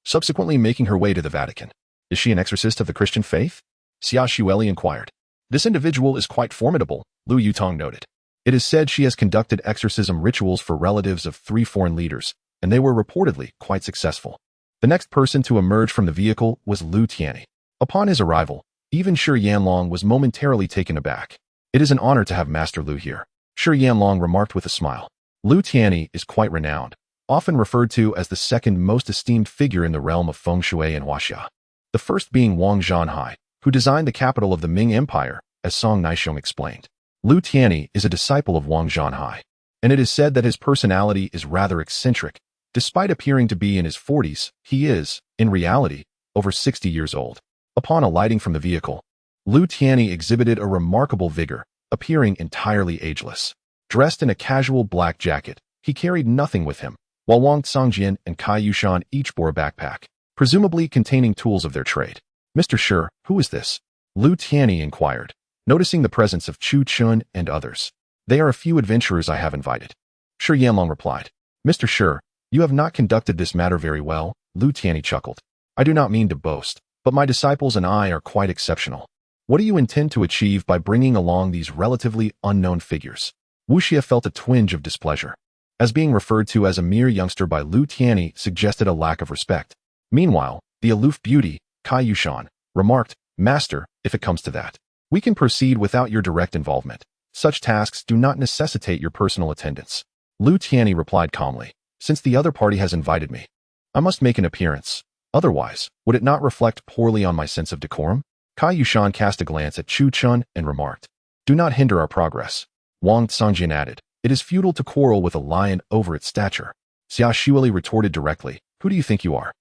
subsequently making her way to the Vatican." "Is she an exorcist of the Christian faith?" Xia Xueli inquired. "This individual is quite formidable," Lu Yutong noted. "It is said she has conducted exorcism rituals for relatives of 3 foreign leaders, and they were reportedly quite successful." The next person to emerge from the vehicle was Lu Tianyi. Upon his arrival, even Shi Yanlong was momentarily taken aback. "It is an honor to have Master Lu here," Shi Yanlong remarked with a smile. Lu Tianyi is quite renowned, often referred to as the second most esteemed figure in the realm of feng shui and huaxia, the first being Wang Zhanhai, who designed the capital of the Ming Empire, as Song Naixiong explained. Lu Tianyi is a disciple of Wang Zhanhai, and it is said that his personality is rather eccentric. Despite appearing to be in his 40s, he is, in reality, over 60 years old. Upon alighting from the vehicle, Lu Tianyi exhibited a remarkable vigor, appearing entirely ageless. Dressed in a casual black jacket, he carried nothing with him, while Wang Cangjian and Cai Yushan each bore a backpack, presumably containing tools of their trade. "Mr. Shi, who is this?" Lu Tianyi inquired, noticing the presence of Chu Chun and others. "They are a few adventurers I have invited," Shi Yanlong replied. "Mr. Shi, you have not conducted this matter very well," Lu Tianyi chuckled. "I do not mean to boast, but my disciples and I are quite exceptional. What do you intend to achieve by bringing along these relatively unknown figures?" Wu Xie felt a twinge of displeasure, as being referred to as a mere youngster by Lu Tianyi suggested a lack of respect. Meanwhile, the aloof beauty, Cai Yushan, remarked, "Master, if it comes to that, we can proceed without your direct involvement. Such tasks do not necessitate your personal attendance." Lu Tianyi replied calmly, "Since the other party has invited me, I must make an appearance. Otherwise, would it not reflect poorly on my sense of decorum?" Cai Yushan cast a glance at Chu Chun and remarked, "Do not hinder our progress." Wang Cangjian added, "It is futile to quarrel with a lion over its stature." Xia Xueli retorted directly, "Who do you think you are?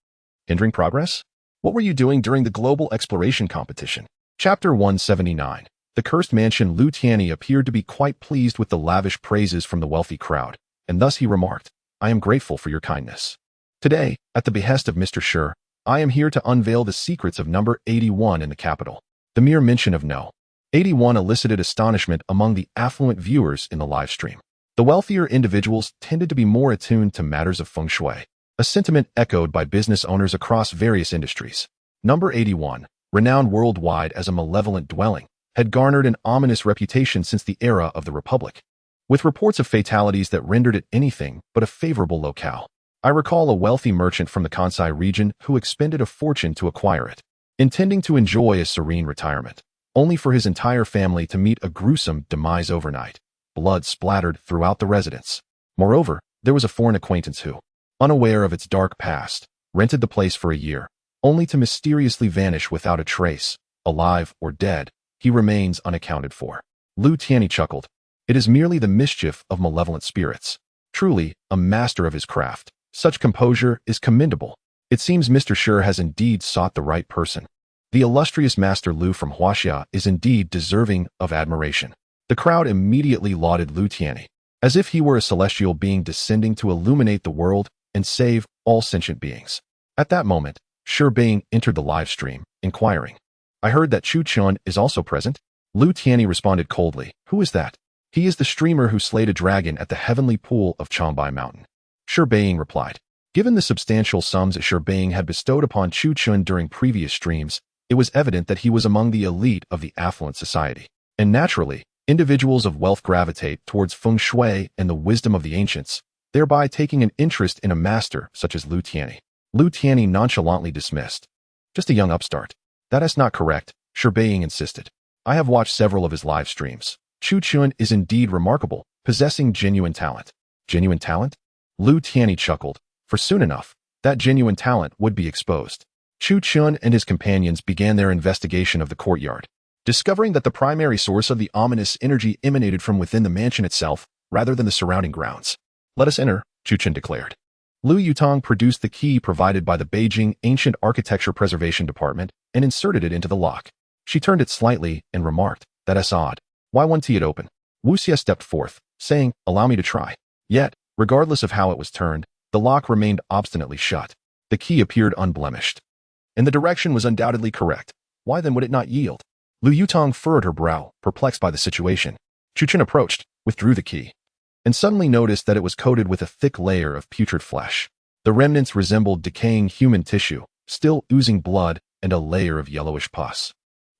Hindering progress? What were you doing during the global exploration competition?" Chapter 179. The Cursed Mansion. Lu Tianyi appeared to be quite pleased with the lavish praises from the wealthy crowd, and thus he remarked, "I am grateful for your kindness. Today, at the behest of Mr. Shi, I am here to unveil the secrets of number 81 in the capital." The mere mention of No. 81 elicited astonishment among the affluent viewers in the live stream. The wealthier individuals tended to be more attuned to matters of feng shui, a sentiment echoed by business owners across various industries. Number 81, renowned worldwide as a malevolent dwelling, had garnered an ominous reputation since the era of the Republic, with reports of fatalities that rendered it anything but a favorable locale. I recall a wealthy merchant from the Kansai region who expended a fortune to acquire it, intending to enjoy a serene retirement, only for his entire family to meet a gruesome demise overnight. Blood splattered throughout the residence. Moreover, there was a foreign acquaintance who, unaware of its dark past, rented the place for a year, only to mysteriously vanish without a trace. Alive or dead, he remains unaccounted for. Lu Tianyi chuckled. "It is merely the mischief of malevolent spirits." Truly, a master of his craft, such composure is commendable. It seems Mr. Shi has indeed sought the right person. The illustrious Master Lu from Huaxia is indeed deserving of admiration. The crowd immediately lauded Lu Tianyi, as if he were a celestial being descending to illuminate the world and save all sentient beings. At that moment, Shi Bing entered the live stream, inquiring, "I heard that Chu Chun is also present?" Lu Tianyi responded coldly, "Who is that?" "He is the streamer who slayed a dragon at the heavenly pool of Changbai Mountain." Shi Bing replied, Given the substantial sums Shennongjia had bestowed upon Chu Chun during previous streams, it was evident that he was among the elite of the affluent society. And naturally, individuals of wealth gravitate towards feng shui and the wisdom of the ancients, thereby taking an interest in a master such as Lu Tianchi. Lu Tianchi nonchalantly dismissed. Just a young upstart. That is not correct, Shennongjia insisted. I have watched several of his live streams. Chu Chun is indeed remarkable, possessing genuine talent. Genuine talent? Lu Tianchi chuckled, for soon enough, that genuine talent would be exposed. Chu Chun and his companions began their investigation of the courtyard, discovering that the primary source of the ominous energy emanated from within the mansion itself rather than the surrounding grounds. Let us enter, Chu Chun declared. Lu Yutong produced the key provided by the Beijing Ancient Architecture Preservation Department and inserted it into the lock. She turned it slightly and remarked, "That's odd. Why won't it open?" Wu Xie stepped forth, saying, "Allow me to try." Yet, regardless of how it was turned, the lock remained obstinately shut. The key appeared unblemished. And the direction was undoubtedly correct. Why then would it not yield? Lu Yutong furrowed her brow, perplexed by the situation. Chu Chun approached, withdrew the key, and suddenly noticed that it was coated with a thick layer of putrid flesh. The remnants resembled decaying human tissue, still oozing blood and a layer of yellowish pus,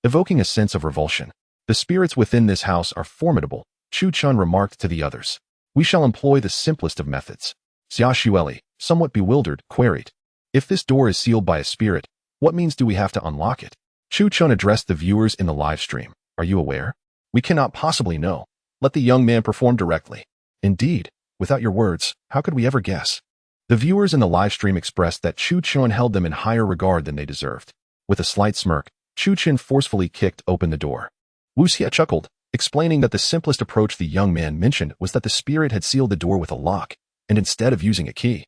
evoking a sense of revulsion. "The spirits within this house are formidable," Chu Chun remarked to the others. "We shall employ the simplest of methods." Xia Xueli, somewhat bewildered, queried, "If this door is sealed by a spirit, what means do we have to unlock it?" Chu Chun addressed the viewers in the live stream. "Are you aware? We cannot possibly know. Let the young man perform directly." "Indeed, without your words, how could we ever guess?" The viewers in the live stream expressed that Chu Chun held them in higher regard than they deserved. With a slight smirk, Chu Chun forcefully kicked open the door. Wu Xie chuckled, explaining that the simplest approach the young man mentioned was that the spirit had sealed the door with a lock, and instead of using a key,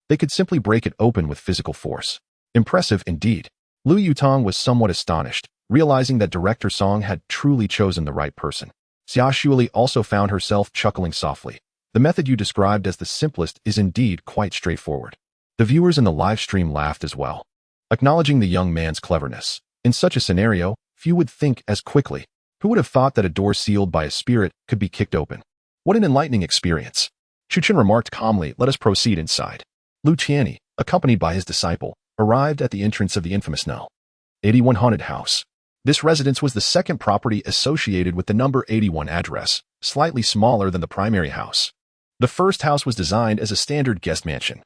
they could simply break it open with physical force. Impressive indeed. Lu Yutong was somewhat astonished, realizing that Director Song had truly chosen the right person. Xia Xueli also found herself chuckling softly. The method you described as the simplest is indeed quite straightforward. The viewers in the live stream laughed as well, acknowledging the young man's cleverness. In such a scenario, few would think as quickly. Who would have thought that a door sealed by a spirit could be kicked open? What an enlightening experience. Chu Chun remarked calmly, "Let us proceed inside." Lu Tianchi, accompanied by his disciple, arrived at the entrance of the infamous No. 81 haunted house. This residence was the second property associated with the number 81 address, slightly smaller than the primary house. The first house was designed as a standard guest mansion,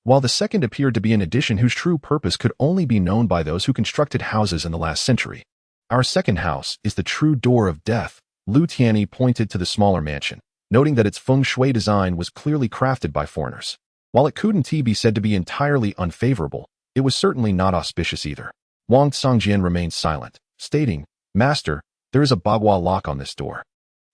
while the second appeared to be an addition whose true purpose could only be known by those who constructed houses in the last century. "Our second house is the true door of death." Lu Tianchi pointed to the smaller mansion, noting that its feng shui design was clearly crafted by foreigners. While it couldn't be said to be entirely unfavorable, it was certainly not auspicious either. Wang Songjian remained silent, stating, "Master, there is a bagua lock on this door.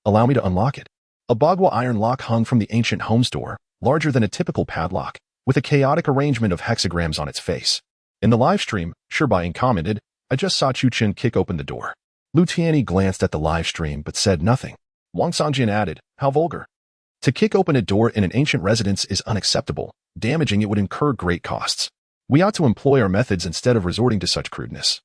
Allow me to unlock it." A bagua iron lock hung from the ancient home's door, larger than a typical padlock, with a chaotic arrangement of hexagrams on its face. In the live stream, Shennongjia commented, "I just saw Chu Chun kick open the door." Lu Tianchi glanced at the live stream but said nothing. Wang Songjian added, "How vulgar. To kick open a door in an ancient residence is unacceptable. Damaging it would incur great costs. We ought to employ our methods instead of resorting to such crudeness."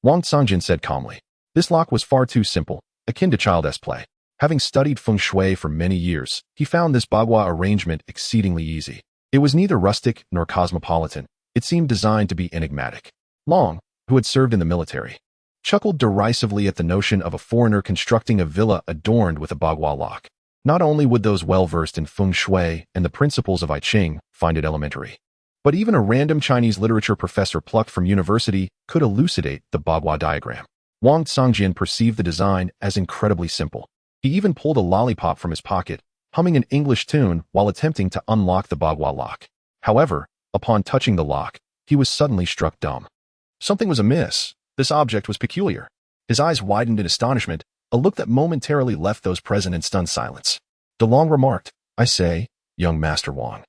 Wang Songjian said calmly, "This lock was far too simple, akin to child's play." Having studied feng shui for many years, he found this bagua arrangement exceedingly easy. It was neither rustic nor cosmopolitan. It seemed designed to be enigmatic. Long, who had served in the military, chuckled derisively at the notion of a foreigner constructing a villa adorned with a bagua lock. Not only would those well-versed in feng shui and the principles of I Ching find it elementary, but even a random Chinese literature professor plucked from university could elucidate the bagua diagram. Wang Songjian perceived the design as incredibly simple. He even pulled a lollipop from his pocket, humming an English tune while attempting to unlock the bagua lock. However, upon touching the lock, he was suddenly struck dumb. Something was amiss. This object was peculiar. His eyes widened in astonishment, a look that momentarily left those present in stunned silence. DeLong remarked, "I say, young Master Wang,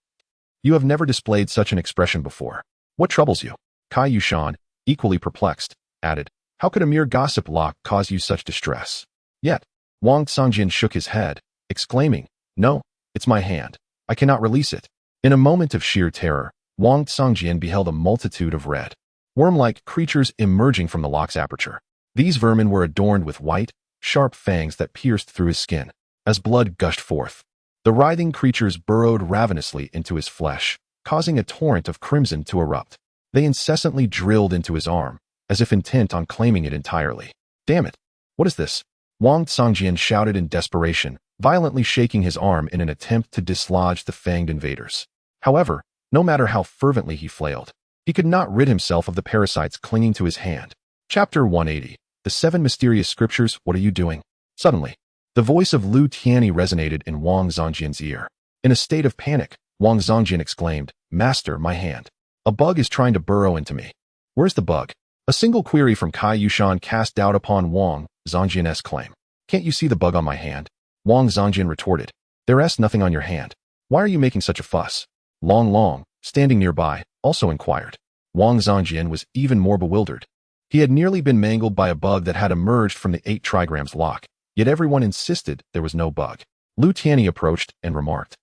you have never displayed such an expression before. What troubles you?" Kai Yushan, equally perplexed, added, "How could a mere gossip lock cause you such distress?" Yet, Wang Songjian shook his head, exclaiming, "No, it's my hand. I cannot release it." In a moment of sheer terror, Wang Songjian beheld a multitude of red, worm-like creatures emerging from the lock's aperture. These vermin were adorned with white, sharp fangs that pierced through his skin. As blood gushed forth, the writhing creatures burrowed ravenously into his flesh, causing a torrent of crimson to erupt. They incessantly drilled into his arm, as if intent on claiming it entirely. Damn it! What is this? Wang Zongjian shouted in desperation, violently shaking his arm in an attempt to dislodge the fanged invaders. However, no matter how fervently he flailed, he could not rid himself of the parasites clinging to his hand. Chapter 180. The 7 Mysterious Scriptures. What are you doing? Suddenly, the voice of Lu Tianyi resonated in Wang Zongjian's ear. In a state of panic, Wang Zongjian exclaimed, "Master, my hand. A bug is trying to burrow into me." "Where's the bug?" A single query from Kai Yushan cast doubt upon Wang Zongjian's claim. "Can't you see the bug on my hand?" Wang Zongjian retorted. "There's nothing on your hand. Why are you making such a fuss?" Long, standing nearby, also inquired. Wang Zongjian was even more bewildered. He had nearly been mangled by a bug that had emerged from the 8 trigrams lock, yet everyone insisted there was no bug. Lu Tianyi approached and remarked,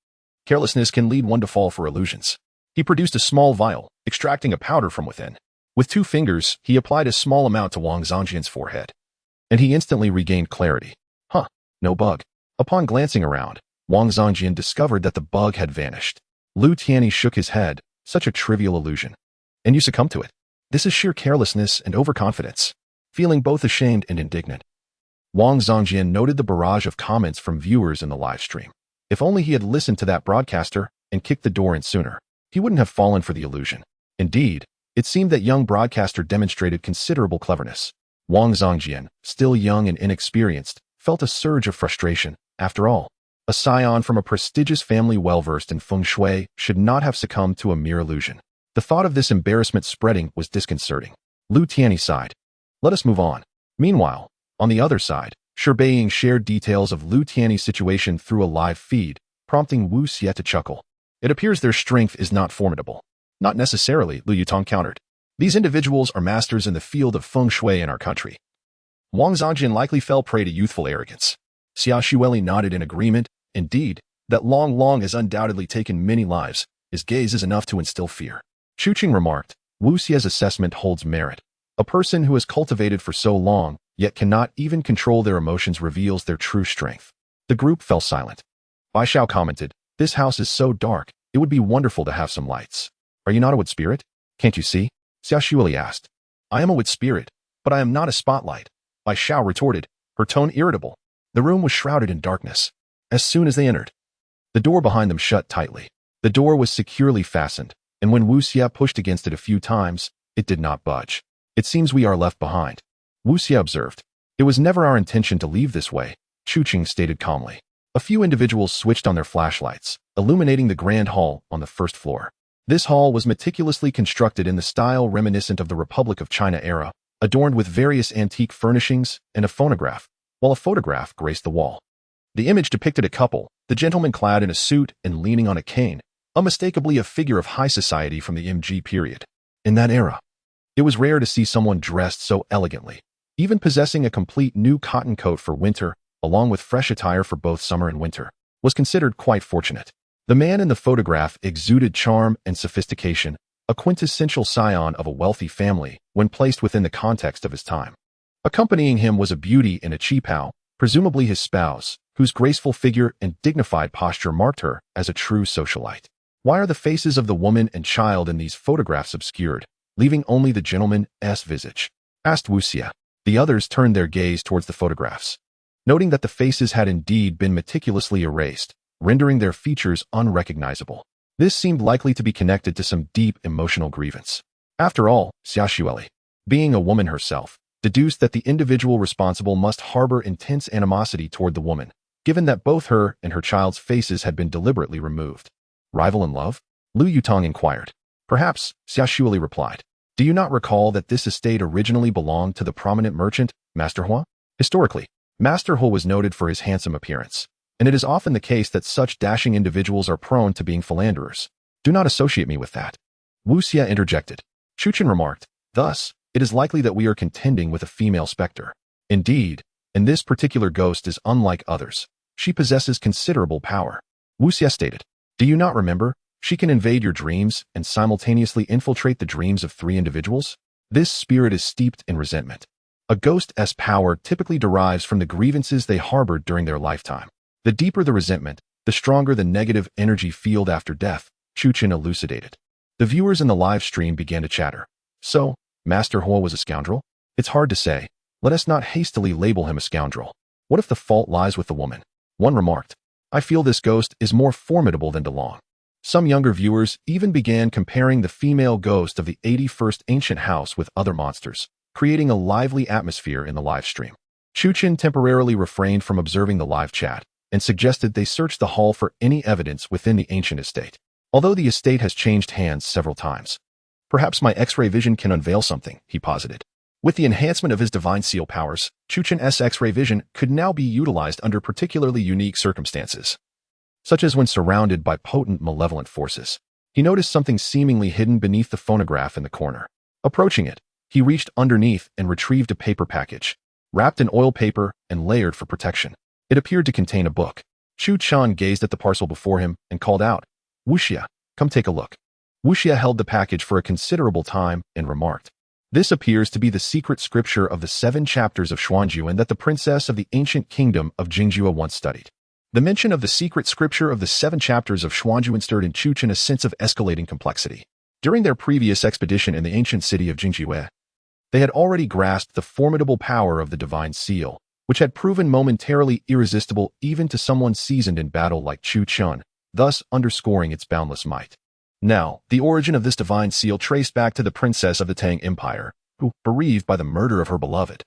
"Carelessness can lead one to fall for illusions." He produced a small vial, extracting a powder from within. With 2 fingers, he applied a small amount to Wang Zongjian's forehead, and he instantly regained clarity. No bug. Upon glancing around, Wang Zongjian discovered that the bug had vanished. Lu Tianyi shook his head. Such a trivial illusion. And you succumb to it. This is sheer carelessness and overconfidence. Feeling both ashamed and indignant, Wang Zongjian noted the barrage of comments from viewers in the live stream. If only he had listened to that broadcaster and kicked the door in sooner, he wouldn't have fallen for the illusion. Indeed, it seemed that young broadcaster demonstrated considerable cleverness. Wang Zongjian, still young and inexperienced, felt a surge of frustration. After all, a scion from a prestigious family well-versed in feng shui should not have succumbed to a mere illusion. The thought of this embarrassment spreading was disconcerting. Lu Tianyi sighed. "Let us move on." Meanwhile, on the other side, Shernbai shared details of Lu Tianyi's situation through a live feed, prompting Wu Xie to chuckle. "It appears their strength is not formidable." "Not necessarily," Lu Yutong countered. "These individuals are masters in the field of feng shui in our country." Wang Zongjian likely fell prey to youthful arrogance. Xia Xueli nodded in agreement. Indeed, that Long has undoubtedly taken many lives. His gaze is enough to instill fear. Chuqing remarked, "Wu Xie's assessment holds merit. A person who has cultivated for so long, yet cannot even control their emotions reveals their true strength." The group fell silent. Bai Xiao commented, "This house is so dark, it would be wonderful to have some lights." "Are you not a wood spirit? Can't you see?" Xia Xueli asked. "I am a wood spirit, but I am not a spotlight," Bai Xiao retorted, her tone irritable. The room was shrouded in darkness. As soon as they entered, the door behind them shut tightly. The door was securely fastened, and when Wu Xie pushed against it a few times, it did not budge. "It seems we are left behind," Wu Xie observed. "It was never our intention to leave this way," Chuqing stated calmly. A few individuals switched on their flashlights, illuminating the grand hall on the first floor. This hall was meticulously constructed in the style reminiscent of the Republic of China era, adorned with various antique furnishings and a phonograph, while a photograph graced the wall. The image depicted a couple, the gentleman clad in a suit and leaning on a cane, unmistakably a figure of high society from the MG period. In that era, it was rare to see someone dressed so elegantly. Even possessing a complete new cotton coat for winter, along with fresh attire for both summer and winter, was considered quite fortunate. The man in the photograph exuded charm and sophistication, a quintessential scion of a wealthy family when placed within the context of his time. Accompanying him was a beauty in a qipao, presumably his spouse, whose graceful figure and dignified posture marked her as a true socialite. "Why are the faces of the woman and child in these photographs obscured, leaving only the gentleman's visage?" asked Wu Xie. The others turned their gaze towards the photographs, noting that the faces had indeed been meticulously erased, rendering their features unrecognizable. This seemed likely to be connected to some deep emotional grievance. After all, Xia Xueli, being a woman herself, deduced that the individual responsible must harbor intense animosity toward the woman, given that both her and her child's faces had been deliberately removed. "Rival in love?" Lu Yutong inquired. "Perhaps," Xia Xueli replied. "Do you not recall that this estate originally belonged to the prominent merchant, Master Hua? Historically, Master Hua was noted for his handsome appearance, and it is often the case that such dashing individuals are prone to being philanderers. Do not associate me with that." Wu Xie interjected. Chuqin remarked, "Thus, it is likely that we are contending with a female specter. Indeed, and this particular ghost is unlike others. She possesses considerable power." Wu Xie stated, "Do you not remember? She can invade your dreams and simultaneously infiltrate the dreams of 3 individuals. This spirit is steeped in resentment. A ghost's power typically derives from the grievances they harbored during their lifetime. The deeper the resentment, the stronger the negative energy field after death," Chuchen elucidated. The viewers in the live stream began to chatter. So, Master Huo was a scoundrel? It's hard to say. Let us not hastily label him a scoundrel. What if the fault lies with the woman? One remarked. I feel this ghost is more formidable than DeLong. Some younger viewers even began comparing the female ghost of the 81st ancient house with other monsters, creating a lively atmosphere in the live stream. Chuchen temporarily refrained from observing the live chat and suggested they search the hall for any evidence within the ancient estate. Although the estate has changed hands several times, perhaps my X-ray vision can unveil something, he posited. With the enhancement of his divine seal powers, Chuchen's X-ray vision could now be utilized under particularly unique circumstances, such as when surrounded by potent malevolent forces. He noticed something seemingly hidden beneath the phonograph in the corner. Approaching it, he reached underneath and retrieved a paper package, wrapped in oil paper and layered for protection. It appeared to contain a book. Chu Chan gazed at the parcel before him and called out, Wu Xie, come take a look. Wu Xie held the package for a considerable time and remarked, this appears to be the secret scripture of the 7 chapters of Xuanjuan that the princess of the ancient kingdom of Jingjua once studied. The mention of the secret scripture of the 7 chapters of Xuanjuan stirred in Chuchen a sense of escalating complexity. During their previous expedition in the ancient city of Jingjue, they had already grasped the formidable power of the divine seal, which had proven momentarily irresistible even to someone seasoned in battle like Chu Chun, thus underscoring its boundless might. Now, the origin of this divine seal traced back to the princess of the Tang Empire, who, bereaved by the murder of her beloved,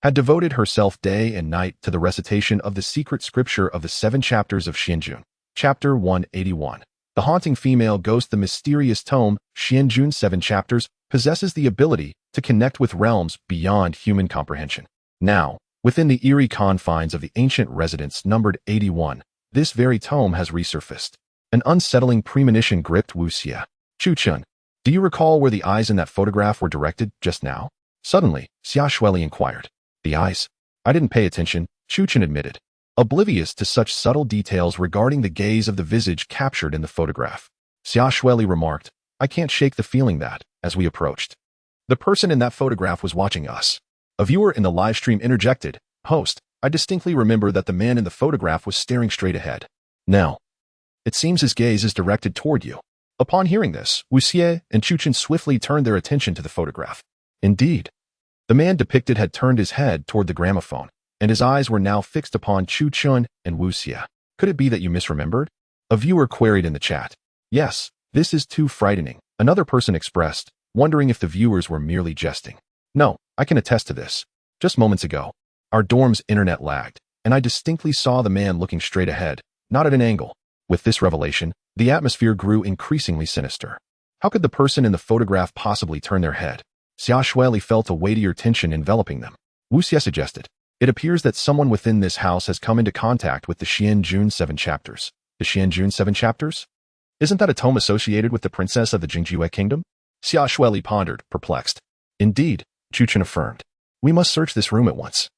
had devoted herself day and night to the recitation of the secret scripture of the 7 chapters of Xianjun. Chapter 181. The haunting female ghost. The mysterious tome, Xianjun 7 chapters, possesses the ability to connect with realms beyond human comprehension. Now, within the eerie confines of the ancient residence numbered 81, this very tome has resurfaced. An unsettling premonition gripped Wu Xie. Chu Chun, do you recall where the eyes in that photograph were directed just now? Suddenly, Xia Shueli inquired. The eyes? I didn't pay attention, Chu Chun admitted, oblivious to such subtle details regarding the gaze of the visage captured in the photograph. Xia Shueli remarked, I can't shake the feeling that, as we approached, the person in that photograph was watching us. A viewer in the live stream interjected, Host, I distinctly remember that the man in the photograph was staring straight ahead. Now, it seems his gaze is directed toward you. Upon hearing this, Wu Xie and Chuchen swiftly turned their attention to the photograph. Indeed, the man depicted had turned his head toward the gramophone, and his eyes were now fixed upon Chu Chun and Wu Xie. Could it be that you misremembered? A viewer queried in the chat. Yes, this is too frightening, another person expressed, wondering if the viewers were merely jesting. No, I can attest to this. Just moments ago, our dorm's internet lagged, and I distinctly saw the man looking straight ahead, not at an angle. With this revelation, the atmosphere grew increasingly sinister. How could the person in the photograph possibly turn their head? Xia Shueli felt a weightier tension enveloping them. Wu Xie suggested, it appears that someone within this house has come into contact with the Xianjun 7 chapters. The Xianjun 7 chapters? Isn't that a tome associated with the princess of the Jingjue kingdom? Xia Shueli pondered, perplexed. Indeed, Chuchen affirmed. We must search this room at once.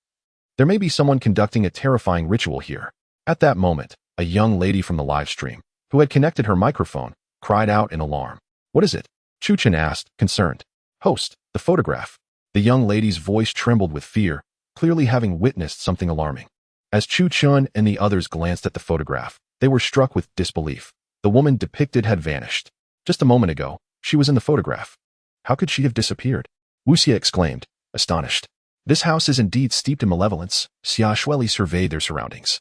There may be someone conducting a terrifying ritual here. At that moment, a young lady from the live stream, who had connected her microphone, cried out in alarm. What is it? Chuchen asked, concerned. Host, the photograph. The young lady's voice trembled with fear, clearly having witnessed something alarming. As Chu Chun and the others glanced at the photograph, they were struck with disbelief. The woman depicted had vanished. Just a moment ago, she was in the photograph. How could she have disappeared? Wu Xie exclaimed, astonished. This house is indeed steeped in malevolence. Xia Shueli surveyed their surroundings,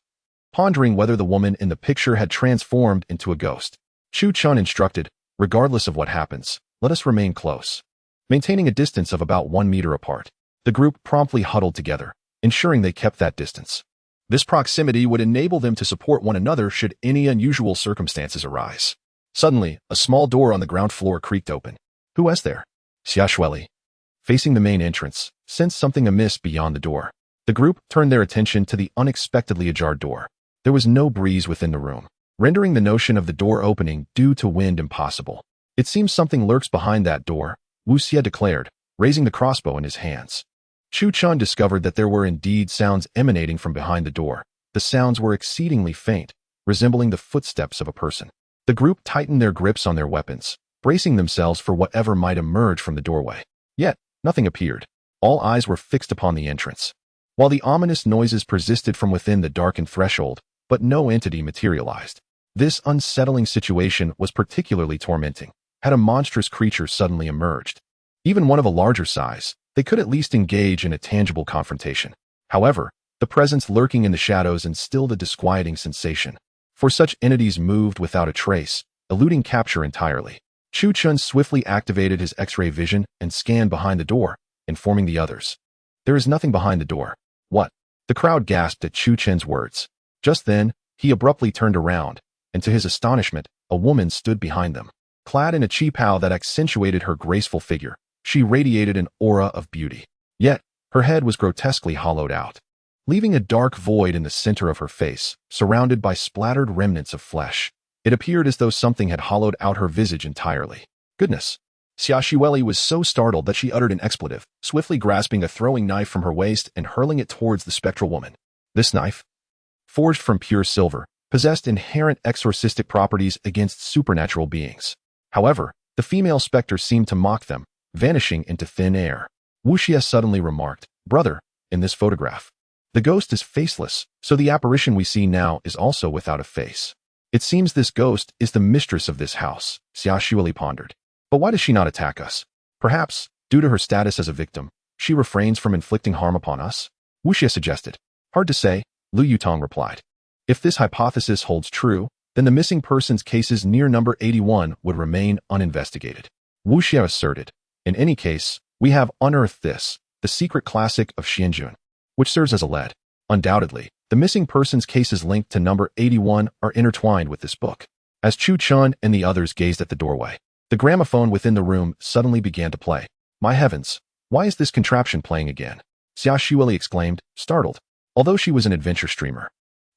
pondering whether the woman in the picture had transformed into a ghost. Chu Chun instructed, regardless of what happens, let us remain close. Maintaining a distance of about 1 meter apart, the group promptly huddled together, ensuring they kept that distance. This proximity would enable them to support one another should any unusual circumstances arise. Suddenly, a small door on the ground floor creaked open. Who was there? Xia Shueli, facing the main entrance, sensed something amiss beyond the door. The group turned their attention to the unexpectedly ajar door. There was no breeze within the room, rendering the notion of the door opening due to wind impossible. It seems something lurks behind that door, Wu Xie declared, raising the crossbow in his hands. Chu Chun discovered that there were indeed sounds emanating from behind the door. The sounds were exceedingly faint, resembling the footsteps of a person. The group tightened their grips on their weapons, bracing themselves for whatever might emerge from the doorway. Yet, nothing appeared. All eyes were fixed upon the entrance. While the ominous noises persisted from within the darkened threshold, but no entity materialized. This unsettling situation was particularly tormenting. Had a monstrous creature suddenly emerged, even one of a larger size, they could at least engage in a tangible confrontation. However, the presence lurking in the shadows instilled a disquieting sensation. For such entities moved without a trace, eluding capture entirely. Chu Chun swiftly activated his X-ray vision and scanned behind the door, informing the others. There is nothing behind the door. What? The crowd gasped at Chu Chen's words. Just then, he abruptly turned around, and to his astonishment, a woman stood behind them. Clad in a qipao that accentuated her graceful figure, she radiated an aura of beauty. Yet, her head was grotesquely hollowed out, leaving a dark void in the center of her face, surrounded by splattered remnants of flesh. It appeared as though something had hollowed out her visage entirely. Goodness! Xia Xueli was so startled that she uttered an expletive, swiftly grasping a throwing knife from her waist and hurling it towards the spectral woman. This knife, forged from pure silver, possessed inherent exorcistic properties against supernatural beings. However, the female specter seemed to mock them, vanishing into thin air. Wu Xie suddenly remarked, "Brother, in this photograph, the ghost is faceless, so the apparition we see now is also without a face. It seems this ghost is the mistress of this house," Xia Xueli pondered. "But why does she not attack us? Perhaps, due to her status as a victim, she refrains from inflicting harm upon us?" Wu Xie suggested. "Hard to say," Lu Yutong replied. "If this hypothesis holds true, then the missing persons cases near number 81 would remain uninvestigated." Wu Xie asserted. "In any case, we have unearthed this, the secret classic of Xianjun, which serves as a lead. Undoubtedly, the missing persons cases linked to number 81 are intertwined with this book." As Chu Chun and the others gazed at the doorway, the gramophone within the room suddenly began to play. "My heavens, why is this contraption playing again?" Xia Xueli exclaimed, startled. Although she was an adventure streamer,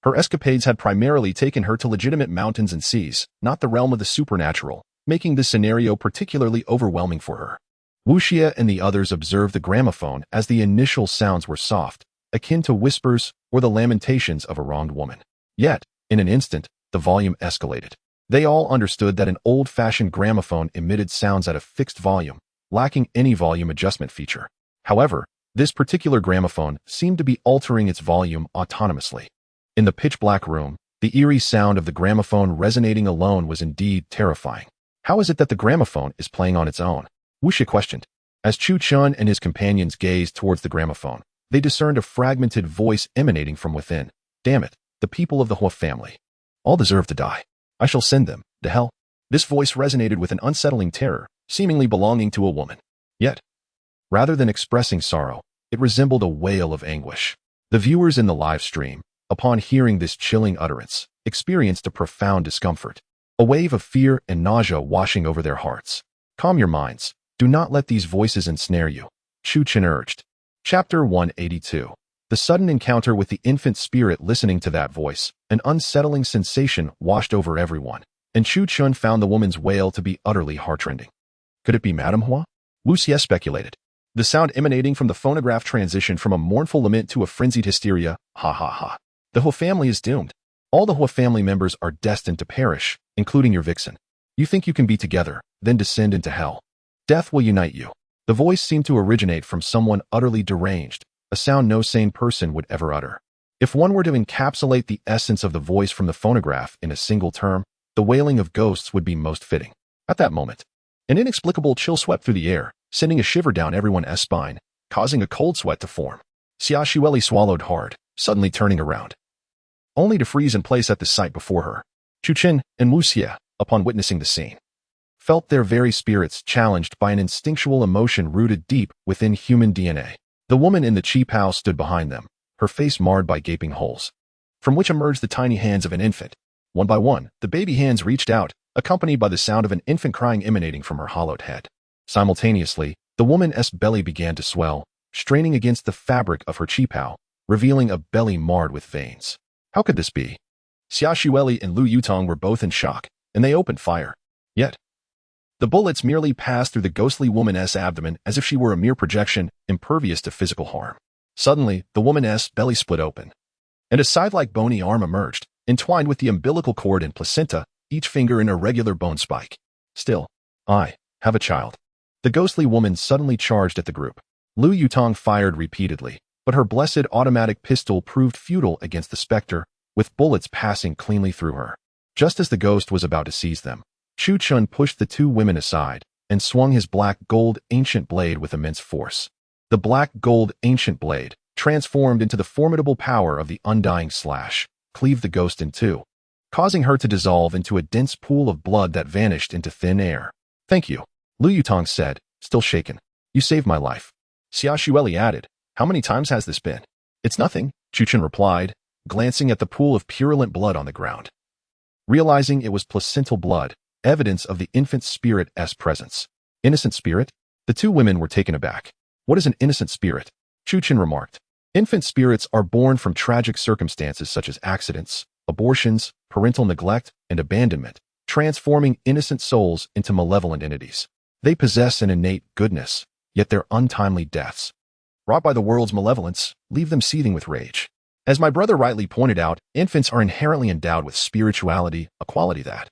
her escapades had primarily taken her to legitimate mountains and seas, not the realm of the supernatural, making this scenario particularly overwhelming for her. Wu Xie and the others observed the gramophone as the initial sounds were soft, akin to whispers or the lamentations of a wronged woman. Yet, in an instant, the volume escalated. They all understood that an old-fashioned gramophone emitted sounds at a fixed volume, lacking any volume adjustment feature. However, this particular gramophone seemed to be altering its volume autonomously. In the pitch-black room, the eerie sound of the gramophone resonating alone was indeed terrifying. "How is it that the gramophone is playing on its own?" Wu Xie questioned. As Chu Chun and his companions gazed towards the gramophone, they discerned a fragmented voice emanating from within. "Damn it, the people of the Hua family. All deserve to die. I shall send them to hell." This voice resonated with an unsettling terror, seemingly belonging to a woman. Yet, rather than expressing sorrow, it resembled a wail of anguish. The viewers in the live stream, upon hearing this chilling utterance, experienced a profound discomfort, a wave of fear and nausea washing over their hearts. "Calm your minds. Do not let these voices ensnare you," Chu Chen urged. Chapter 182. The sudden encounter with the infant spirit. Listening to that voice, an unsettling sensation washed over everyone, and Chu Chun found the woman's wail to be utterly heartrending. Could it be Madame Hua? Wu Xie speculated. The sound emanating from the phonograph transitioned from a mournful lament to a frenzied hysteria. "Ha ha ha. The Hua family is doomed. All the Hua family members are destined to perish, including your vixen. You think you can be together, then descend into hell. Death will unite you." The voice seemed to originate from someone utterly deranged, a sound no sane person would ever utter. If one were to encapsulate the essence of the voice from the phonograph in a single term, the wailing of ghosts would be most fitting. At that moment, an inexplicable chill swept through the air, sending a shiver down everyone's spine, causing a cold sweat to form. Xia Xueli swallowed hard, suddenly turning around, only to freeze in place at the sight before her. Chu Chen and Wu Xie, upon witnessing the scene, felt their very spirits challenged by an instinctual emotion rooted deep within human DNA. The woman in the qipao stood behind them, her face marred by gaping holes, from which emerged the tiny hands of an infant. One by one, the baby hands reached out, accompanied by the sound of an infant crying emanating from her hollowed head. Simultaneously, the woman's belly began to swell, straining against the fabric of her qipao, revealing a belly marred with veins. How could this be? Xia Xueli and Lu Yutong were both in shock, and they opened fire. Yet, the bullets merely passed through the ghostly woman's abdomen as if she were a mere projection, impervious to physical harm. Suddenly, the woman's belly split open, and a scythe-like bony arm emerged, entwined with the umbilical cord and placenta, each finger in a regular bone spike. "Still, I have a child." The ghostly woman suddenly charged at the group. Lu Yutong fired repeatedly, but her blessed automatic pistol proved futile against the specter, with bullets passing cleanly through her. Just as the ghost was about to seize them, Chu Chun pushed the two women aside and swung his black gold ancient blade with immense force. The black gold ancient blade, transformed into the formidable power of the undying slash, cleaved the ghost in two, causing her to dissolve into a dense pool of blood that vanished into thin air. "Thank you," Lu Yutong said, still shaken. "You saved my life." Xia Xueli added, "How many times has this been?" "It's nothing," Chu Chun replied, glancing at the pool of purulent blood on the ground. Realizing it was placental blood, evidence of the infant spirit's presence. "Innocent spirit?" The two women were taken aback. "What is an innocent spirit?" Chu Chun remarked. "Infant spirits are born from tragic circumstances such as accidents, abortions, parental neglect, and abandonment, transforming innocent souls into malevolent entities. They possess an innate goodness, yet their untimely deaths, wrought by the world's malevolence, leave them seething with rage. As my brother rightly pointed out, infants are inherently endowed with spirituality, a quality that,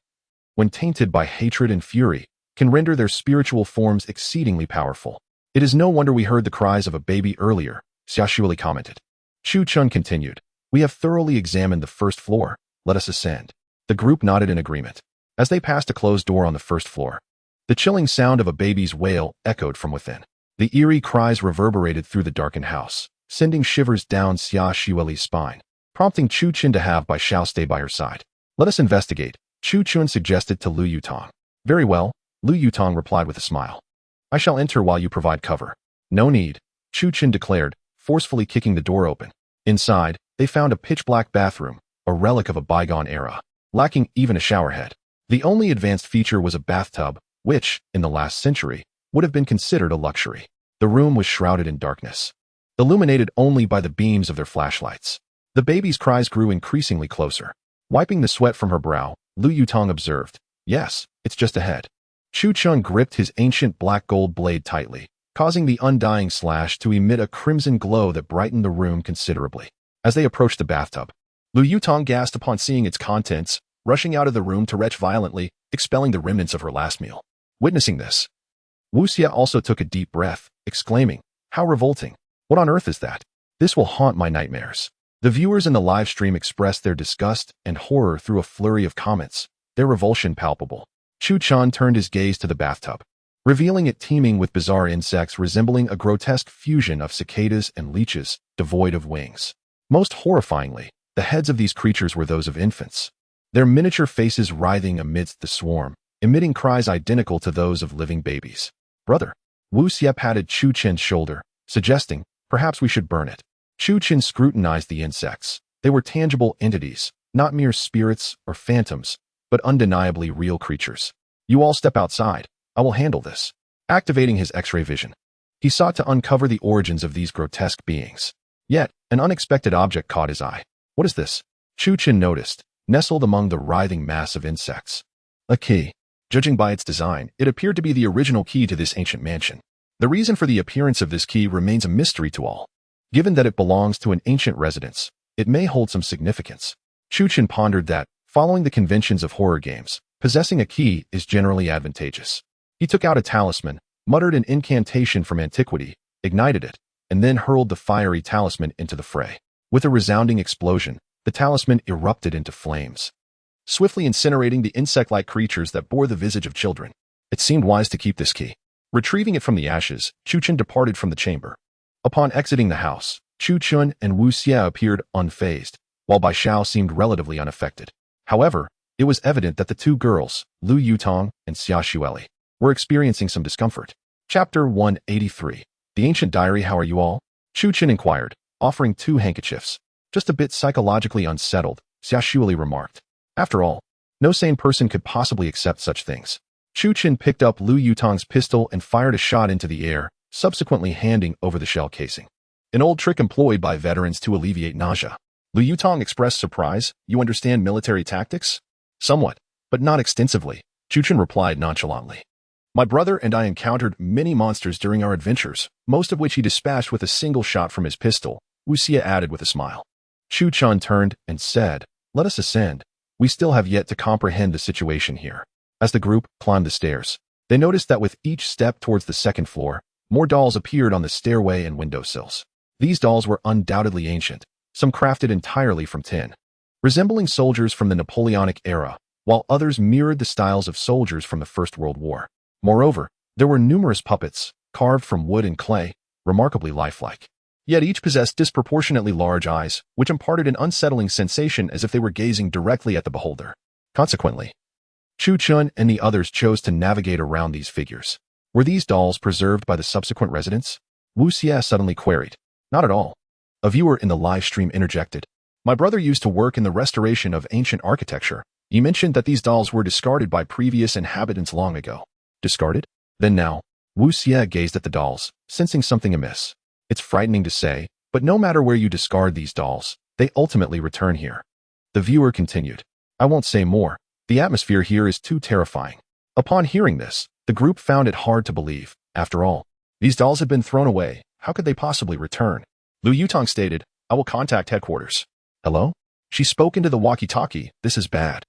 when tainted by hatred and fury, can render their spiritual forms exceedingly powerful. It is no wonder we heard the cries of a baby earlier," Xia Xueli commented. Chu Chun continued, "We have thoroughly examined the first floor. Let us ascend." The group nodded in agreement. As they passed a closed door on the first floor, the chilling sound of a baby's wail echoed from within. The eerie cries reverberated through the darkened house, sending shivers down Xia Xueli's spine, prompting Chu Chun to have Bai Xiao stay by her side. "Let us investigate," Chu Chun suggested to Lu Yutong. "Very well," Lu Yutong replied with a smile. "I shall enter while you provide cover." "No need," Chu Chun declared, forcefully kicking the door open. Inside, they found a pitch-black bathroom, a relic of a bygone era, lacking even a showerhead. The only advanced feature was a bathtub, which, in the last century, would have been considered a luxury. The room was shrouded in darkness, illuminated only by the beams of their flashlights. The baby's cries grew increasingly closer. Wiping the sweat from her brow, Lu Yutong observed, "Yes, it's just ahead." Chu Chun gripped his ancient black gold blade tightly, causing the undying slash to emit a crimson glow that brightened the room considerably. As they approached the bathtub, Lu Yutong gasped upon seeing its contents, rushing out of the room to retch violently, expelling the remnants of her last meal. Witnessing this, Wu Xie also took a deep breath, exclaiming, "How revolting! What on earth is that? This will haunt my nightmares." The viewers in the live stream expressed their disgust and horror through a flurry of comments, their revulsion palpable. Chu Chun turned his gaze to the bathtub, revealing it teeming with bizarre insects resembling a grotesque fusion of cicadas and leeches, devoid of wings. Most horrifyingly, the heads of these creatures were those of infants, their miniature faces writhing amidst the swarm, emitting cries identical to those of living babies. "Brother," Wu Xie patted Chu Chun's shoulder, suggesting, "Perhaps we should burn it." Chu Chun scrutinized the insects. They were tangible entities, not mere spirits or phantoms, but undeniably real creatures. "You all step outside. I will handle this." Activating his X-ray vision, he sought to uncover the origins of these grotesque beings. Yet, an unexpected object caught his eye. "What is this?" Chu Chun noticed, nestled among the writhing mass of insects. A key. Judging by its design, it appeared to be the original key to this ancient mansion. The reason for the appearance of this key remains a mystery to all. Given that it belongs to an ancient residence, it may hold some significance. Chu Chun pondered that, following the conventions of horror games, possessing a key is generally advantageous. He took out a talisman, muttered an incantation from antiquity, ignited it, and then hurled the fiery talisman into the fray. With a resounding explosion, the talisman erupted into flames, swiftly incinerating the insect-like creatures that bore the visage of children. It seemed wise to keep this key. Retrieving it from the ashes, Chu Chun departed from the chamber. Upon exiting the house, Chu Chun and Wu Xie appeared unfazed, while Bai Xiao seemed relatively unaffected. However, it was evident that the two girls, Lu Yutong and Xia Xueli, were experiencing some discomfort. Chapter 183. The Ancient Diary. "How are you all?" Chu Chun inquired, offering 2 handkerchiefs. "Just a bit psychologically unsettled," Xia Xueli remarked. After all, no sane person could possibly accept such things. Chu Chun picked up Lu Yutong's pistol and fired a shot into the air, subsequently handing over the shell casing. An old trick employed by veterans to alleviate nausea. Lu Yutong expressed surprise. "You understand military tactics?" "Somewhat, but not extensively," Chu Chun replied nonchalantly. "My brother and I encountered many monsters during our adventures, most of which he dispatched with a single shot from his pistol," Wu Xie added with a smile. Chu Chun turned and said, "Let us ascend. We still have yet to comprehend the situation here." As the group climbed the stairs, they noticed that with each step towards the second floor, more dolls appeared on the stairway and windowsills. These dolls were undoubtedly ancient, some crafted entirely from tin. Resembling soldiers from the Napoleonic era, while others mirrored the styles of soldiers from the First World War. Moreover, there were numerous puppets, carved from wood and clay, remarkably lifelike. Yet each possessed disproportionately large eyes, which imparted an unsettling sensation as if they were gazing directly at the beholder. Consequently, Chu Chun and the others chose to navigate around these figures. Were these dolls preserved by the subsequent residents? Wu Xie suddenly queried. Not at all. A viewer in the live stream interjected. My brother used to work in the restoration of ancient architecture. He mentioned that these dolls were discarded by previous inhabitants long ago. Discarded? Then now, Wu Xie gazed at the dolls, sensing something amiss. It's frightening to say, but no matter where you discard these dolls, they ultimately return here. The viewer continued. I won't say more. The atmosphere here is too terrifying. Upon hearing this, the group found it hard to believe. After all, these dolls had been thrown away. How could they possibly return? Lu Yutong stated, I will contact headquarters. Hello? She spoke into the walkie-talkie. This is bad.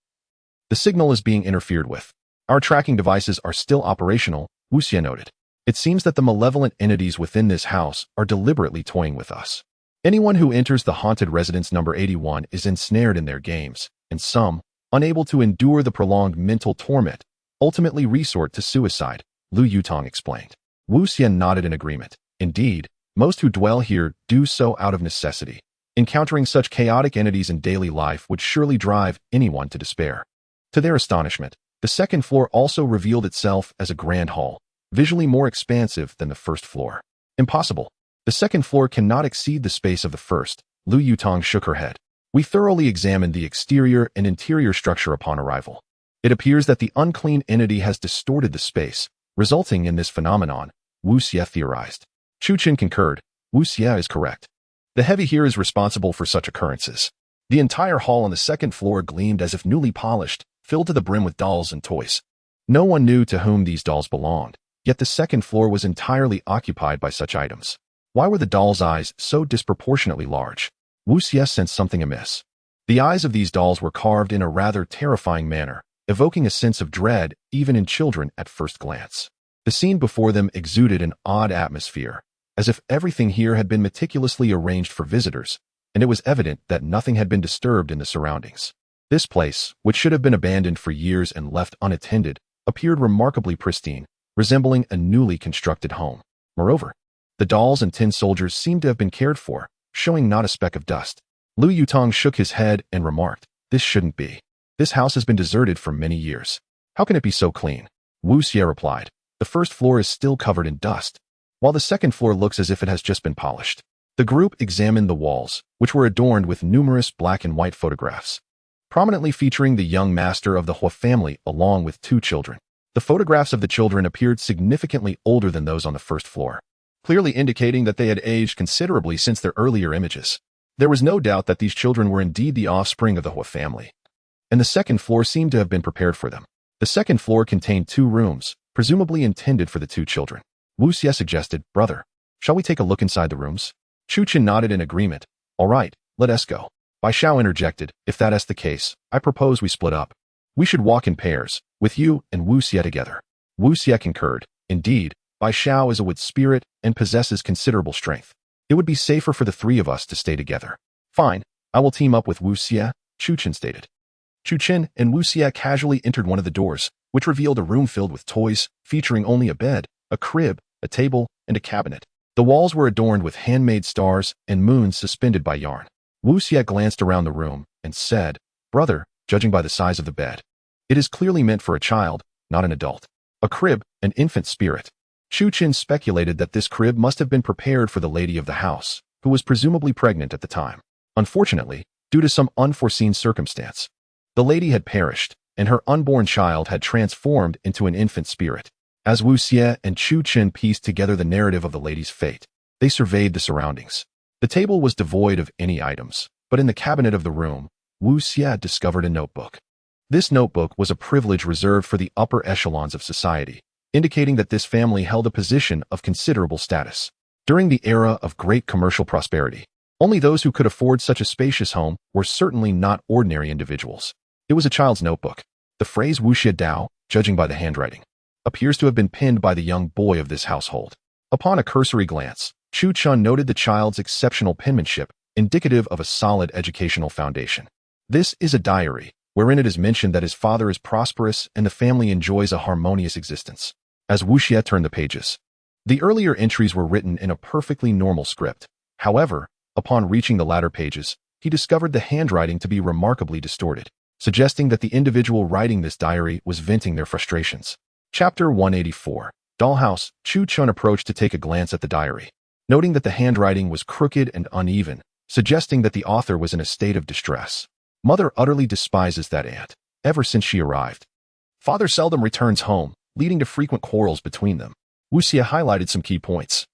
The signal is being interfered with. Our tracking devices are still operational, Wu Xie noted. It seems that the malevolent entities within this house are deliberately toying with us. Anyone who enters the haunted residence number 81 is ensnared in their games, and some, unable to endure the prolonged mental torment, ultimately resort to suicide, Lu Yutong explained. Wu Xie nodded in agreement. Indeed, most who dwell here do so out of necessity. Encountering such chaotic entities in daily life would surely drive anyone to despair. To their astonishment, the second floor also revealed itself as a grand hall, visually more expansive than the first floor. Impossible. The second floor cannot exceed the space of the first. Lu Yutong shook her head. We thoroughly examined the exterior and interior structure upon arrival. It appears that the unclean entity has distorted the space, resulting in this phenomenon, Wu Xie theorized. Chu Qin concurred. Wu Xie is correct. The heavy here is responsible for such occurrences. The entire hall on the second floor gleamed as if newly polished, filled to the brim with dolls and toys. No one knew to whom these dolls belonged, yet the second floor was entirely occupied by such items. Why were the dolls' eyes so disproportionately large? Wu Xie sensed something amiss. The eyes of these dolls were carved in a rather terrifying manner, evoking a sense of dread even in children at first glance. The scene before them exuded an odd atmosphere, as if everything here had been meticulously arranged for visitors, and it was evident that nothing had been disturbed in the surroundings. This place, which should have been abandoned for years and left unattended, appeared remarkably pristine, resembling a newly constructed home. Moreover, the dolls and tin soldiers seemed to have been cared for, showing not a speck of dust. Lu Yutong shook his head and remarked, This shouldn't be. This house has been deserted for many years. How can it be so clean? Wu Xie replied, The first floor is still covered in dust, while the second floor looks as if it has just been polished. The group examined the walls, which were adorned with numerous black and white photographs, prominently featuring the young master of the Hua family along with two children. The photographs of the children appeared significantly older than those on the first floor, clearly indicating that they had aged considerably since their earlier images. There was no doubt that these children were indeed the offspring of the Hua family, and the second floor seemed to have been prepared for them. The second floor contained 2 rooms, presumably intended for the 2 children. Wu Xie suggested, Brother, shall we take a look inside the rooms? Chu Qin nodded in agreement. All right, let us go. Bai Xiao interjected, If that is the case, I propose we split up. We should walk in pairs, with you and Wu Xie together. Wu Xie concurred. Indeed, Bai Xiao is a wood spirit and possesses considerable strength. It would be safer for the 3 of us to stay together. Fine, I will team up with Wu Xie, Chu Qin stated. Chu Qin and Wu Xie casually entered one of the doors, which revealed a room filled with toys, featuring only a bed, a crib, a table, and a cabinet. The walls were adorned with handmade stars and moons suspended by yarn. Wu Xie glanced around the room and said, Brother, judging by the size of the bed, it is clearly meant for a child, not an adult. A crib, an infant spirit. Chu Qin speculated that this crib must have been prepared for the lady of the house, who was presumably pregnant at the time. Unfortunately, due to some unforeseen circumstance, the lady had perished, and her unborn child had transformed into an infant spirit. As Wu Xie and Chu Qin pieced together the narrative of the lady's fate, they surveyed the surroundings. The table was devoid of any items, but in the cabinet of the room, Wu Xie discovered a notebook. This notebook was a privilege reserved for the upper echelons of society, indicating that this family held a position of considerable status. During the era of great commercial prosperity, only those who could afford such a spacious home were certainly not ordinary individuals. It was a child's notebook. The phrase Wu Xie Dao, judging by the handwriting, appears to have been penned by the young boy of this household. Upon a cursory glance, Chu Chun noted the child's exceptional penmanship, indicative of a solid educational foundation. This is a diary, wherein it is mentioned that his father is prosperous and the family enjoys a harmonious existence. As Wu Xie turned the pages, the earlier entries were written in a perfectly normal script. However, upon reaching the latter pages, he discovered the handwriting to be remarkably distorted, suggesting that the individual writing this diary was venting their frustrations. Chapter 184. Dollhouse. Chu Chun approached to take a glance at the diary, noting that the handwriting was crooked and uneven, suggesting that the author was in a state of distress. Mother utterly despises that aunt, ever since she arrived. Father seldom returns home, leading to frequent quarrels between them. Wu Xie highlighted some key points,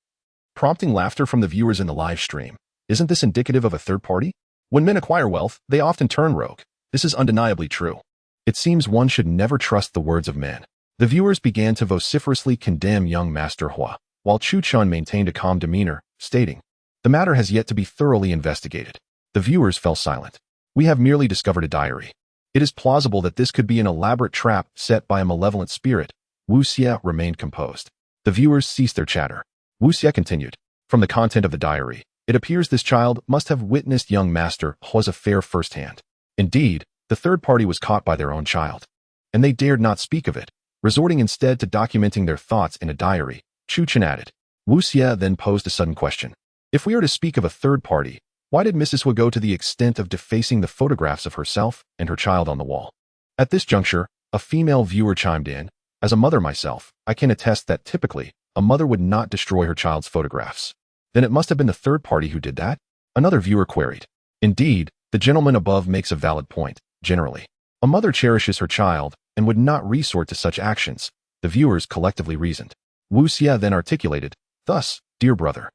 prompting laughter from the viewers in the live stream. Isn't this indicative of a third party? When men acquire wealth, they often turn rogue. This is undeniably true. It seems one should never trust the words of men. The viewers began to vociferously condemn young Master Hua, while Chu Chun maintained a calm demeanor, stating, "The matter has yet to be thoroughly investigated." The viewers fell silent. "We have merely discovered a diary. It is plausible that this could be an elaborate trap set by a malevolent spirit." Wu Xie remained composed. The viewers ceased their chatter. Wu Xie continued, "From the content of the diary, it appears this child must have witnessed young Master Hua's affair firsthand. Indeed, the third party was caught by their own child, and they dared not speak of it, resorting instead to documenting their thoughts in a diary." Chu Chun added. Wu Xie then posed a sudden question. "If we are to speak of a third party, why did Mrs. Hua go to the extent of defacing the photographs of herself and her child on the wall?" At this juncture, a female viewer chimed in. "As a mother myself, I can attest that typically, a mother would not destroy her child's photographs. Then it must have been the third party who did that?" Another viewer queried. "Indeed, the gentleman above makes a valid point. Generally, a mother cherishes her child and would not resort to such actions," the viewers collectively reasoned. Wu Xie then articulated, "Thus, dear brother,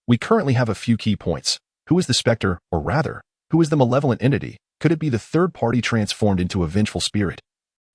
we currently have a few key points. Who is the specter, or rather, who is the malevolent entity? Could it be the third party transformed into a vengeful spirit?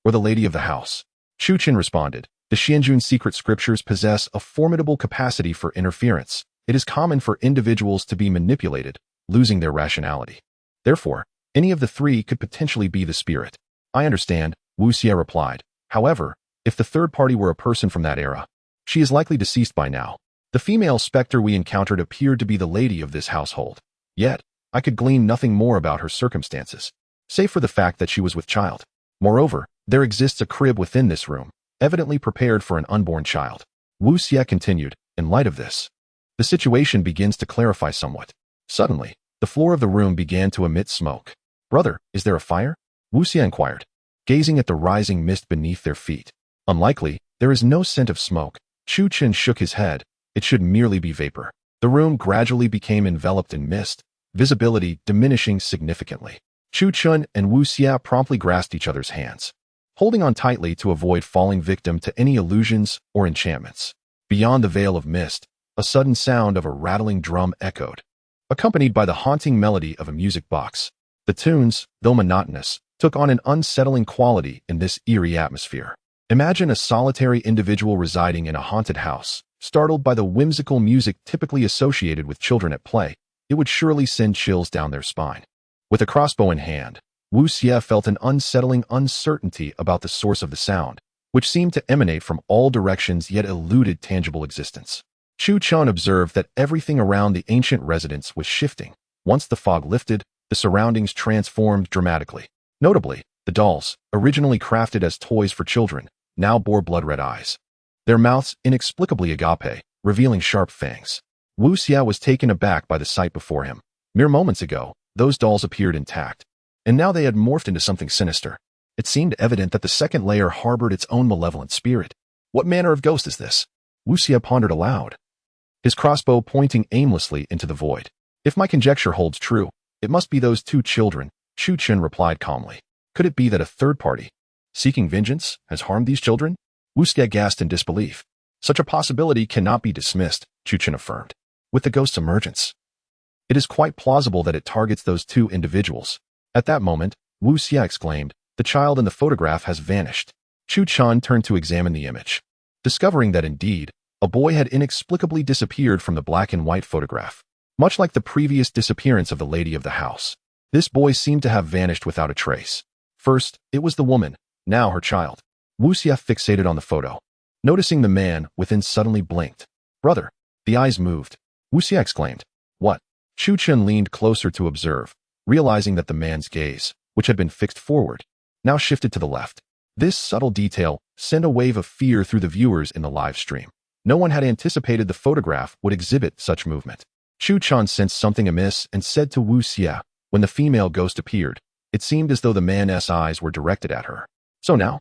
Or the lady of the house?" Chu Chun responded, "The Xianjun secret scriptures possess a formidable capacity for interference. It is common for individuals to be manipulated, losing their rationality. Therefore, any of the three could potentially be the spirit." "I understand," Wu Xie replied. "However, if the third party were a person from that era, she is likely deceased by now. The female specter we encountered appeared to be the lady of this household. Yet, I could glean nothing more about her circumstances, save for the fact that she was with child. Moreover, there exists a crib within this room, evidently prepared for an unborn child." Wu Xie continued, "In light of this, the situation begins to clarify somewhat." Suddenly, the floor of the room began to emit smoke. "Brother, is there a fire?" Wu Xie inquired, gazing at the rising mist beneath their feet. "Unlikely, there is no scent of smoke." Chu Chun shook his head. "It should merely be vapor." The room gradually became enveloped in mist, visibility diminishing significantly. Chu Chun and Wu Xie promptly grasped each other's hands, holding on tightly to avoid falling victim to any illusions or enchantments. Beyond the veil of mist, a sudden sound of a rattling drum echoed, accompanied by the haunting melody of a music box. The tunes, though monotonous, took on an unsettling quality in this eerie atmosphere. Imagine a solitary individual residing in a haunted house, startled by the whimsical music typically associated with children at play. It would surely send chills down their spine. With a crossbow in hand, Wu Xie felt an unsettling uncertainty about the source of the sound, which seemed to emanate from all directions yet eluded tangible existence. Chu Chun observed that everything around the ancient residence was shifting. Once the fog lifted, the surroundings transformed dramatically. Notably, the dolls, originally crafted as toys for children, now bore blood-red eyes, their mouths inexplicably agape, revealing sharp fangs. Wu Xie was taken aback by the sight before him. Mere moments ago, those dolls appeared intact, and now they had morphed into something sinister. It seemed evident that the second layer harbored its own malevolent spirit. What manner of ghost is this? Wu Xie pondered aloud, his crossbow pointing aimlessly into the void. "If my conjecture holds true, it must be those two children," Chu Chun replied calmly. "Could it be that a third party, seeking vengeance, has harmed these children?" Wu Xie gasped in disbelief. "Such a possibility cannot be dismissed," Chu Chun affirmed. "With the ghost's emergence, it is quite plausible that it targets those two individuals." At that moment, Wu Xie exclaimed, "The child in the photograph has vanished." Chu Chun turned to examine the image, discovering that indeed, a boy had inexplicably disappeared from the black and white photograph, much like the previous disappearance of the lady of the house. This boy seemed to have vanished without a trace. First, it was the woman, now her child. Wu Xie fixated on the photo, noticing the man within suddenly blinked. "Brother," the eyes moved. Wu Xie exclaimed, "What?" Chu Chun leaned closer to observe, realizing that the man's gaze, which had been fixed forward, now shifted to the left. This subtle detail sent a wave of fear through the viewers in the live stream. No one had anticipated the photograph would exhibit such movement. Chu Chan sensed something amiss and said to Wu Xie, when the female ghost appeared, it seemed as though the man's eyes were directed at her. So now?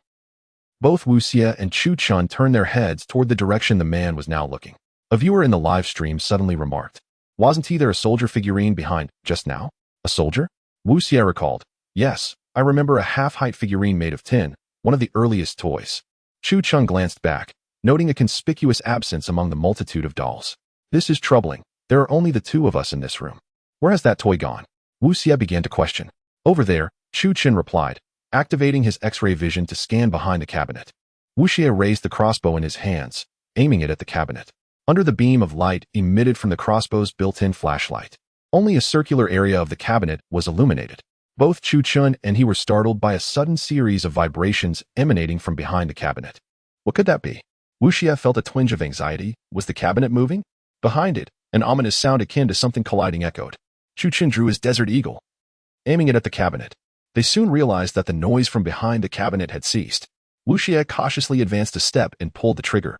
Both Wu Xie and Chu Chan turned their heads toward the direction the man was now looking. A viewer in the live stream suddenly remarked, "Wasn't there a soldier figurine behind just now?" "A soldier?" Wu Xie recalled. "Yes, I remember a half-height figurine made of tin, one of the earliest toys." Chu Chan glanced back, noting a conspicuous absence among the multitude of dolls. "This is troubling. There are only the two of us in this room. Where has that toy gone?" Wu Xie began to question. "Over there," Chu Chan replied, activating his X-ray vision to scan behind the cabinet. Wu Xie raised the crossbow in his hands, aiming it at the cabinet. Under the beam of light emitted from the crossbow's built-in flashlight, only a circular area of the cabinet was illuminated. Both Chu Chan and he were startled by a sudden series of vibrations emanating from behind the cabinet. What could that be? Wu Xie felt a twinge of anxiety. Was the cabinet moving? Behind it, an ominous sound akin to something colliding echoed. Chu Chan drew his Desert Eagle, aiming it at the cabinet. They soon realized that the noise from behind the cabinet had ceased. Wu Xie cautiously advanced a step and pulled the trigger,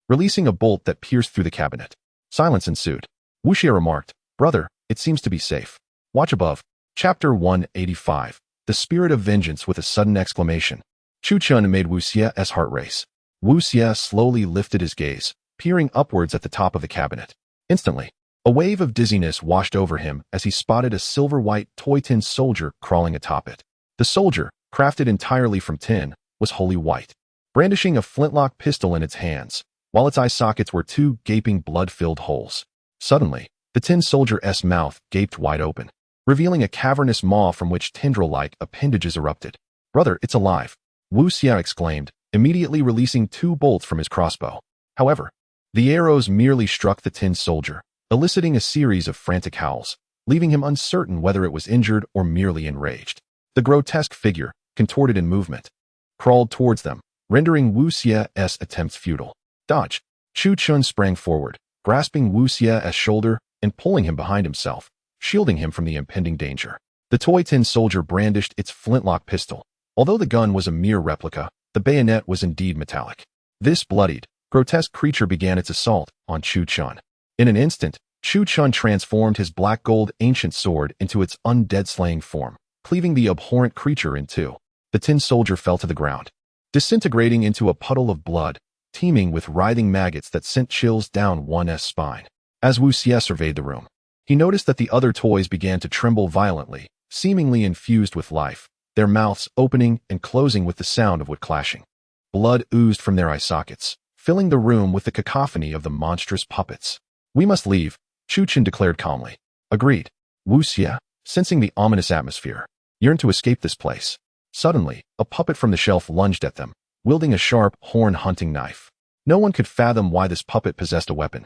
releasing a bolt that pierced through the cabinet. Silence ensued. Wu Xie remarked, "Brother, it seems to be safe. Watch above." Chapter 185. The Spirit of Vengeance. With a sudden exclamation, Chu Chan made Wu Xie's heart race. Wu Xie slowly lifted his gaze, peering upwards at the top of the cabinet. Instantly, a wave of dizziness washed over him as he spotted a silver-white toy tin soldier crawling atop it. The soldier, crafted entirely from tin, was wholly white, brandishing a flintlock pistol in its hands, while its eye sockets were two gaping blood-filled holes. Suddenly, the tin soldier's mouth gaped wide open, revealing a cavernous maw from which tendril-like appendages erupted. "Brother, it's alive!" Wu Xie exclaimed, immediately releasing 2 bolts from his crossbow. However, the arrows merely struck the tin soldier, eliciting a series of frantic howls, leaving him uncertain whether it was injured or merely enraged. The grotesque figure, contorted in movement, crawled towards them, rendering Wu Xie's attempts futile. "Dodge!" Chu Chan sprang forward, grasping Wu Xie's shoulder and pulling him behind himself, shielding him from the impending danger. The toy tin soldier brandished its flintlock pistol. Although the gun was a mere replica, the bayonet was indeed metallic. This bloodied, grotesque creature began its assault on Chu Chan. In an instant, Chu Chan transformed his black-gold ancient sword into its undead-slaying form, cleaving the abhorrent creature in two. The tin soldier fell to the ground, disintegrating into a puddle of blood, teeming with writhing maggots that sent chills down one's spine. As Wu Xie surveyed the room, he noticed that the other toys began to tremble violently, seemingly infused with life, their mouths opening and closing with the sound of wood clashing. Blood oozed from their eye sockets, filling the room with the cacophony of the monstrous puppets. "We must leave," Chu Chan declared calmly. "Agreed." Wu Xie, sensing the ominous atmosphere, yearned to escape this place. Suddenly, a puppet from the shelf lunged at them, wielding a sharp, horn-hunting knife. No one could fathom why this puppet possessed a weapon.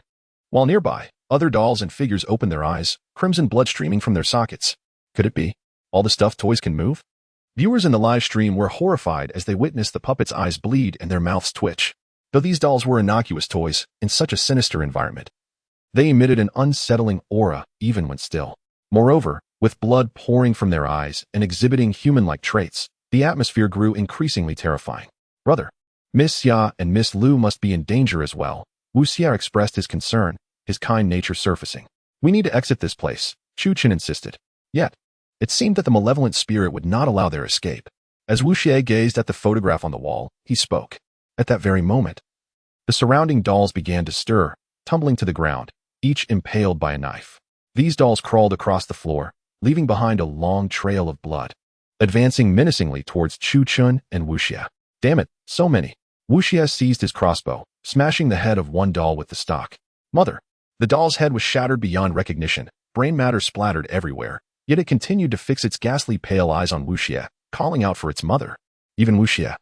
While nearby, other dolls and figures opened their eyes, crimson blood streaming from their sockets. Could it be? All the stuffed toys can move? Viewers in the live stream were horrified as they witnessed the puppets' eyes bleed and their mouths twitch. Though these dolls were innocuous toys, in such a sinister environment, they emitted an unsettling aura even when still. Moreover, with blood pouring from their eyes and exhibiting human-like traits, the atmosphere grew increasingly terrifying. "Brother, Miss Xia and Miss Lu must be in danger as well," Wu Xie expressed his concern, his kind nature surfacing. "We need to exit this place," Chu Chan insisted. Yet, it seemed that the malevolent spirit would not allow their escape. As Wu Xie gazed at the photograph on the wall, he spoke. At that very moment, the surrounding dolls began to stir, tumbling to the ground, each impaled by a knife. These dolls crawled across the floor, leaving behind a long trail of blood, advancing menacingly towards Chu Chan and Wu Xie. "Damn it, so many." Wu Xie seized his crossbow, smashing the head of one doll with the stock. "Mother!" The doll's head was shattered beyond recognition, brain matter splattered everywhere, yet it continued to fix its ghastly pale eyes on Wu Xie, calling out for its mother. Even Wu Xie,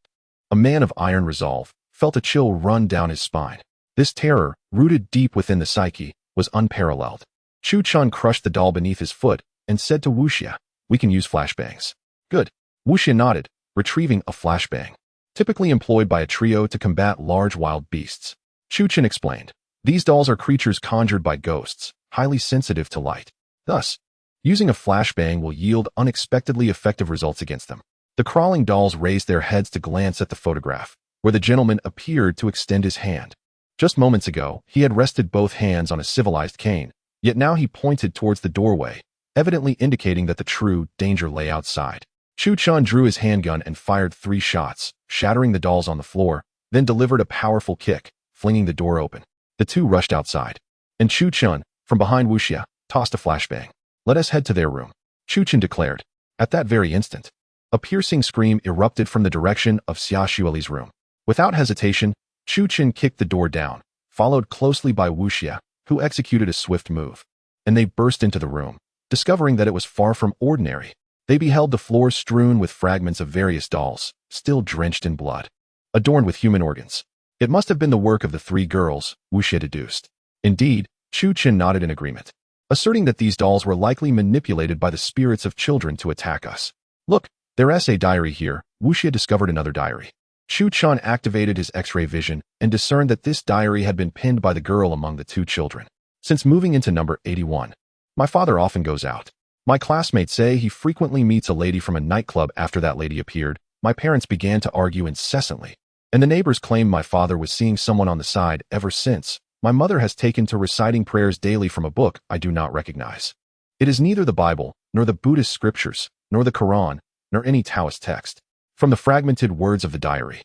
a man of iron resolve, felt a chill run down his spine. This terror, rooted deep within the psyche, was unparalleled. Chu Chan crushed the doll beneath his foot and said to Wu Xie, "We can use flashbangs." "Good." Wu Xie nodded, retrieving a flashbang, typically employed by a trio to combat large wild beasts. Chu Chan explained, "These dolls are creatures conjured by ghosts, highly sensitive to light. Thus, using a flashbang will yield unexpectedly effective results against them." The crawling dolls raised their heads to glance at the photograph, where the gentleman appeared to extend his hand. Just moments ago, he had rested both hands on a civilized cane, yet now he pointed towards the doorway, evidently indicating that the true danger lay outside. Chu Chun drew his handgun and fired 3 shots, shattering the dolls on the floor, then delivered a powerful kick, flinging the door open. The two rushed outside, and Chu Chun, from behind Wu Xie, tossed a flashbang. "Let us head to their room," Chu Chun declared. At that very instant, a piercing scream erupted from the direction of Xia Xueli's room. Without hesitation, Chu Chun kicked the door down, followed closely by Wu Xie, who executed a swift move. And they burst into the room, discovering that it was far from ordinary. They beheld the floor strewn with fragments of various dolls, still drenched in blood, adorned with human organs. It must have been the work of the 3 girls, Wu Xie deduced. Indeed, Chu Chun nodded in agreement, asserting that these dolls were likely manipulated by the spirits of children to attack us. "Look, their essay diary here." Wu Xie discovered another diary. Chu Chun activated his X-ray vision and discerned that this diary had been pinned by the girl among the 2 children. "Since moving into number 81, my father often goes out. My classmates say he frequently meets a lady from a nightclub. After that lady appeared, my parents began to argue incessantly, and the neighbors claimed my father was seeing someone on the side. Ever since, my mother has taken to reciting prayers daily from a book I do not recognize. It is neither the Bible, nor the Buddhist scriptures, nor the Quran, nor any Taoist text." From the fragmented words of the diary,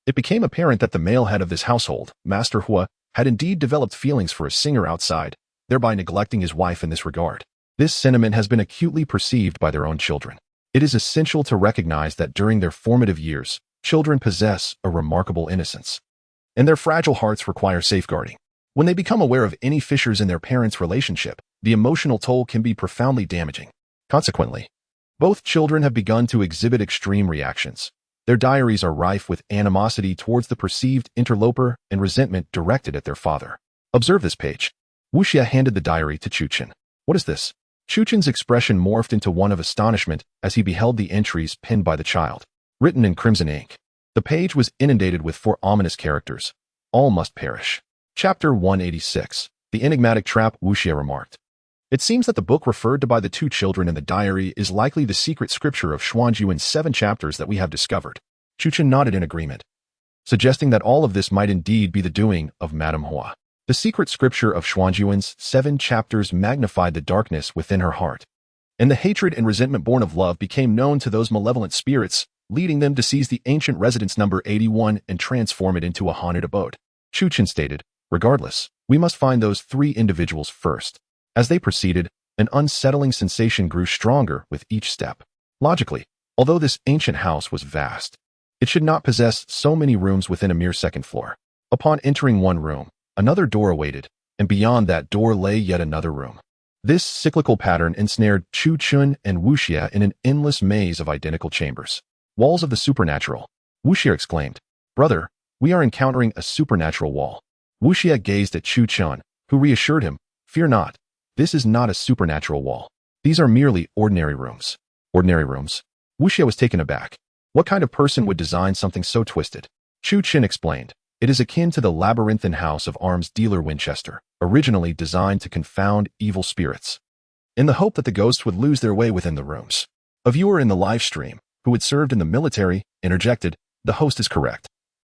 it became apparent that the male head of this household, Master Hua, had indeed developed feelings for a singer outside, thereby neglecting his wife in this regard. This sentiment has been acutely perceived by their own children. It is essential to recognize that during their formative years, children possess a remarkable innocence, and their fragile hearts require safeguarding. When they become aware of any fissures in their parents' relationship, the emotional toll can be profoundly damaging. Consequently, both children have begun to exhibit extreme reactions. Their diaries are rife with animosity towards the perceived interloper and resentment directed at their father. Observe this page. Wu Xie handed the diary to Chu Chun. "What is this?" Chu Chun's expression morphed into one of astonishment as he beheld the entries pinned by the child, written in crimson ink. The page was inundated with 4 ominous characters. "All must perish." Chapter 186. The Enigmatic Trap. Wu Xie remarked. It seems that the book referred to by the 2 children in the diary is likely the secret scripture of Xuanjuan's 7 chapters that we have discovered. Chu Chun nodded in agreement, suggesting that all of this might indeed be the doing of Madame Hua. The secret scripture of Xuanjuan's 7 chapters magnified the darkness within her heart, and the hatred and resentment born of love became known to those malevolent spirits, leading them to seize the ancient residence number 81 and transform it into a haunted abode. Chu Chun stated, "Regardless, we must find those 3 individuals first." As they proceeded, an unsettling sensation grew stronger with each step. Logically, although this ancient house was vast, it should not possess so many rooms within a mere 2nd floor. Upon entering one room, another door awaited, and beyond that door lay yet another room. This cyclical pattern ensnared Chu Chun and Wu Xie in an endless maze of identical chambers. "Walls of the supernatural," Wu Xie exclaimed. "Brother, we are encountering a supernatural wall." Wu Xie gazed at Chu Chun, who reassured him, "Fear not. This is not a supernatural wall. These are merely ordinary rooms." "Ordinary rooms?" Wu Xie was taken aback. What kind of person would design something so twisted? Chu Chun explained. "It is akin to the labyrinthine house of arms dealer Winchester, originally designed to confound evil spirits, in the hope that the ghosts would lose their way within the rooms." A viewer in the live stream, who had served in the military, interjected, "The host is correct.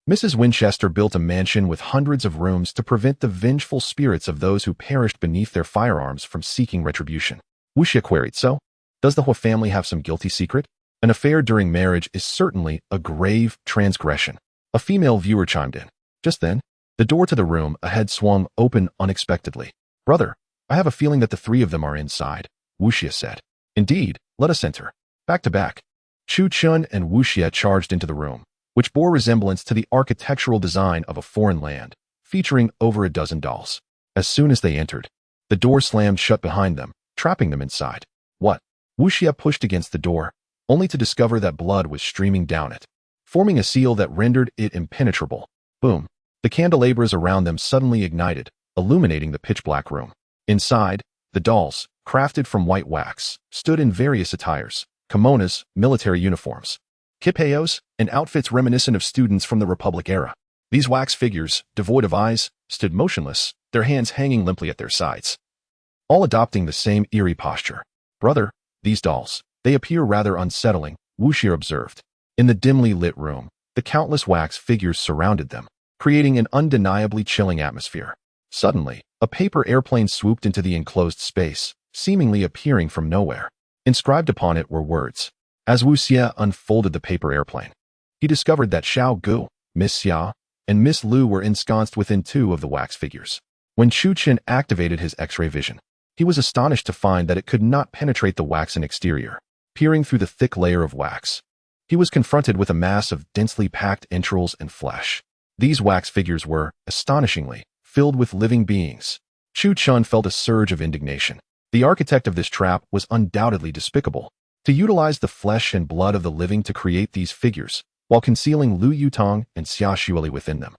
Mrs. Winchester built a mansion with hundreds of rooms to prevent the vengeful spirits of those who perished beneath their firearms from seeking retribution." Wu Xie queried, "So, does the Hua family have some guilty secret? An affair during marriage is certainly a grave transgression." A female viewer chimed in. Just then, the door to the room ahead swung open unexpectedly. "Brother, I have a feeling that the 3 of them are inside," Wu Xie said. "Indeed, let us enter." Back to back, Chu Chun and Wu Xie charged into the room, which bore resemblance to the architectural design of a foreign land, featuring over a dozen dolls. As soon as they entered, the door slammed shut behind them, trapping them inside. "What?" Wu Xie pushed against the door, only to discover that blood was streaming down it, forming a seal that rendered it impenetrable. Boom. The candelabras around them suddenly ignited, illuminating the pitch-black room. Inside, the dolls, crafted from white wax, stood in various attires: kimonos, military uniforms, kipayos, and outfits reminiscent of students from the Republic era. These wax figures, devoid of eyes, stood motionless, their hands hanging limply at their sides, all adopting the same eerie posture. "Brother, these dolls, they appear rather unsettling," Wu Xie observed. In the dimly lit room, the countless wax figures surrounded them, creating an undeniably chilling atmosphere. Suddenly, a paper airplane swooped into the enclosed space, seemingly appearing from nowhere. Inscribed upon it were words. As Wu Xie unfolded the paper airplane, he discovered that Xiao Gu, Miss Xia, and Miss Lu were ensconced within two of the wax figures. When Chu Qin activated his X-ray vision, he was astonished to find that it could not penetrate the waxen exterior. Peering through the thick layer of wax, he was confronted with a mass of densely packed entrails and flesh. These wax figures were, astonishingly, filled with living beings. Chu Chun felt a surge of indignation. The architect of this trap was undoubtedly despicable. To utilize the flesh and blood of the living to create these figures, while concealing Lu Yutong and Xia Xueli within them,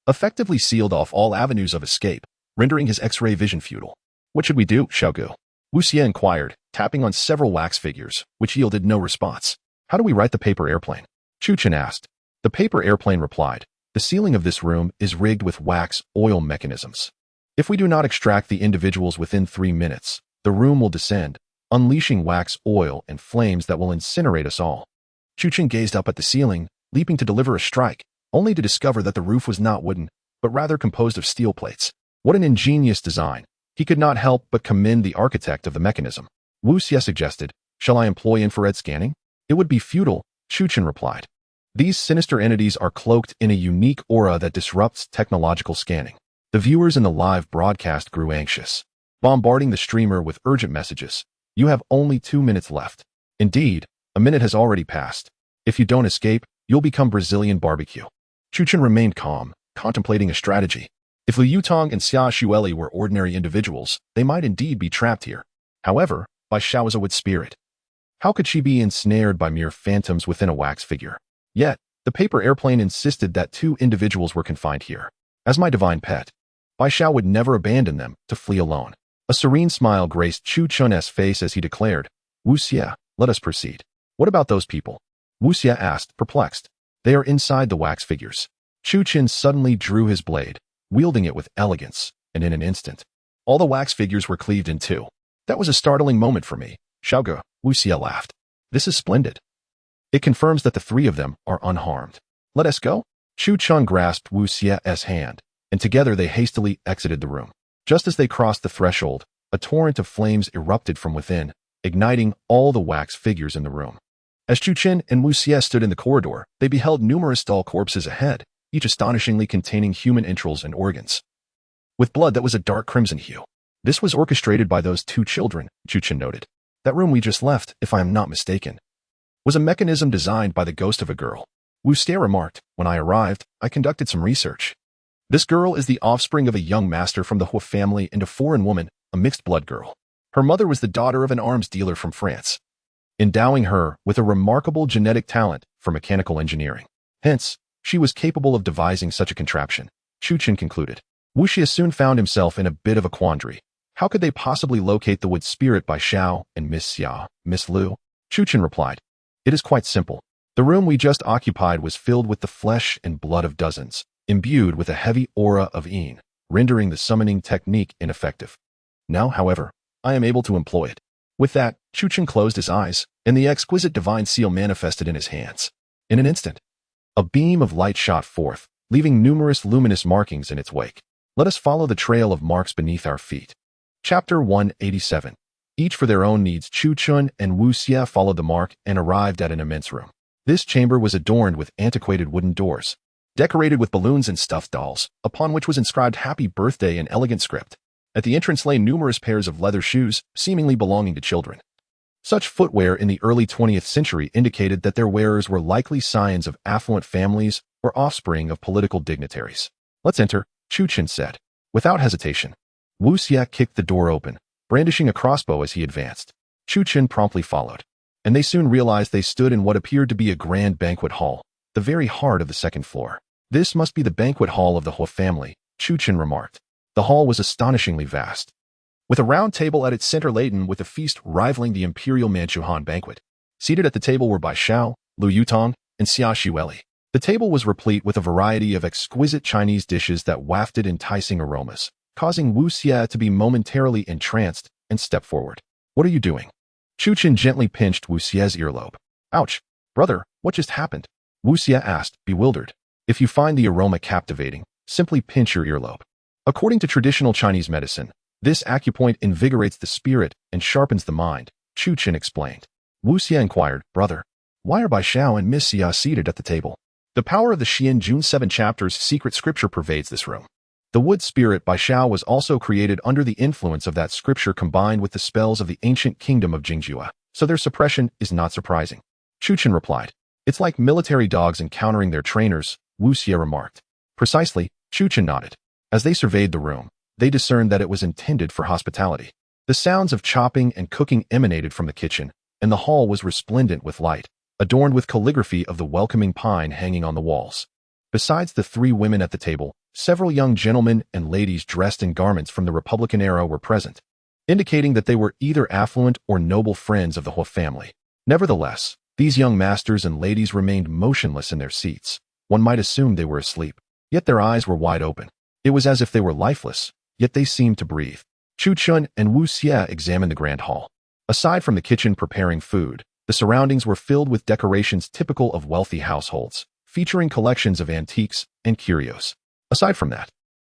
effectively sealed off all avenues of escape, rendering his X-ray vision futile. What should we do, Xiaogu? Wu Xie inquired, tapping on several wax figures, which yielded no response. How do we right the paper airplane? Chu Qin asked. The paper airplane replied, the ceiling of this room is rigged with wax oil mechanisms. If we do not extract the individuals within 3 minutes, the room will descend, unleashing wax oil and flames that will incinerate us all. Chu Qin gazed up at the ceiling, leaping to deliver a strike, only to discover that the roof was not wooden, but rather composed of steel plates. What an ingenious design! He could not help but commend the architect of the mechanism. Wu Xie suggested, shall I employ infrared scanning? It would be futile, Chu Qin replied. These sinister entities are cloaked in a unique aura that disrupts technological scanning. The viewers in the live broadcast grew anxious, bombarding the streamer with urgent messages. You have only 2 minutes left. Indeed, a minute has already passed. If you don't escape, you'll become Brazilian barbecue. Chu Qin remained calm, contemplating a strategy. If Lu Yutong and Xia Xueli were ordinary individuals, they might indeed be trapped here. However, by Xiaozuo's spirit, how could she be ensnared by mere phantoms within a wax figure? Yet, the paper airplane insisted that 2 individuals were confined here. As my divine pet, Bai Xiao would never abandon them to flee alone. A serene smile graced Chu Chun's face as he declared, Wu Xie, let us proceed. What about those people? Wu Xie asked, perplexed. They are inside the wax figures. Chu Qin suddenly drew his blade, wielding it with elegance, and in an instant, all the wax figures were cleaved in two. That was a startling moment for me. Xiaoge, Wu Xie laughed. This is splendid. It confirms that the 3 of them are unharmed. Let us go? Chu Chun grasped Wu Xie's hand, and together they hastily exited the room. Just as they crossed the threshold, a torrent of flames erupted from within, igniting all the wax figures in the room. As Chu Qin and Wu Xie stood in the corridor, they beheld numerous dull corpses ahead, each astonishingly containing human entrails and organs, with blood that was a dark crimson hue. This was orchestrated by those 2 children, Chu Qin noted. That room we just left, if I am not mistaken, was a mechanism designed by the ghost of a girl. Wu Xie remarked, when I arrived, I conducted some research. This girl is the offspring of a young master from the Hu family and a foreign woman, a mixed-blood girl. Her mother was the daughter of an arms dealer from France, endowing her with a remarkable genetic talent for mechanical engineering. Hence, she was capable of devising such a contraption, Chu Qin concluded. Wu Xie soon found himself in a bit of a quandary. How could they possibly locate the wood spirit by Xiao and Miss Xia, Miss Lu? Chu Qin replied. It is quite simple. The room we just occupied was filled with the flesh and blood of dozens, imbued with a heavy aura of yin, rendering the summoning technique ineffective. Now, however, I am able to employ it. With that, Chu Qin closed his eyes, and the exquisite divine seal manifested in his hands. In an instant, a beam of light shot forth, leaving numerous luminous markings in its wake. Let us follow the trail of marks beneath our feet. Chapter 187. Each for their own needs, Chu Qin and Wu Xie followed the mark and arrived at an immense room. This chamber was adorned with antiquated wooden doors, decorated with balloons and stuffed dolls, upon which was inscribed Happy Birthday in elegant script. At the entrance lay numerous pairs of leather shoes, seemingly belonging to children. Such footwear in the early 20th century indicated that their wearers were likely scions of affluent families or offspring of political dignitaries. Let's enter, Chu Qin said. Without hesitation, Wu Xie kicked the door open, brandishing a crossbow as he advanced. Chu Qin promptly followed, and they soon realized they stood in what appeared to be a grand banquet hall, the very heart of the second floor. This must be the banquet hall of the Hu family, Chu Qin remarked. The hall was astonishingly vast, with a round table at its center laden with a feast rivaling the imperial Manchuhan banquet. Seated at the table were Bai Xiao, Lu Yutong, and Xia Xueli. The table was replete with a variety of exquisite Chinese dishes that wafted enticing aromas, causing Wu Xie to be momentarily entranced and step forward. What are you doing? Chu Qin gently pinched Wu Xie's earlobe. Ouch! Brother, what just happened? Wu Xie asked, bewildered. If you find the aroma captivating, simply pinch your earlobe. According to traditional Chinese medicine, this acupoint invigorates the spirit and sharpens the mind, Chu Qin explained. Wu Xie inquired, Brother, why are Bai Xiao and Miss Xia seated at the table? The power of the Xian Jun 7 chapter's secret scripture pervades this room. The wood spirit Bai Xiao was also created under the influence of that scripture combined with the spells of the ancient kingdom of Jingjua, so their suppression is not surprising. Chu Qin replied. It's like military dogs encountering their trainers, Wu Xie remarked. Precisely, Chu Qin nodded. As they surveyed the room, they discerned that it was intended for hospitality. The sounds of chopping and cooking emanated from the kitchen, and the hall was resplendent with light, adorned with calligraphy of the welcoming pine hanging on the walls. Besides the three women at the table, several young gentlemen and ladies dressed in garments from the Republican era were present, indicating that they were either affluent or noble friends of the Hua family. Nevertheless, these young masters and ladies remained motionless in their seats. One might assume they were asleep, yet their eyes were wide open. It was as if they were lifeless, yet they seemed to breathe. Chu Qin and Wu Xie examined the grand hall. Aside from the kitchen preparing food, the surroundings were filled with decorations typical of wealthy households, featuring collections of antiques and curios. Aside from that,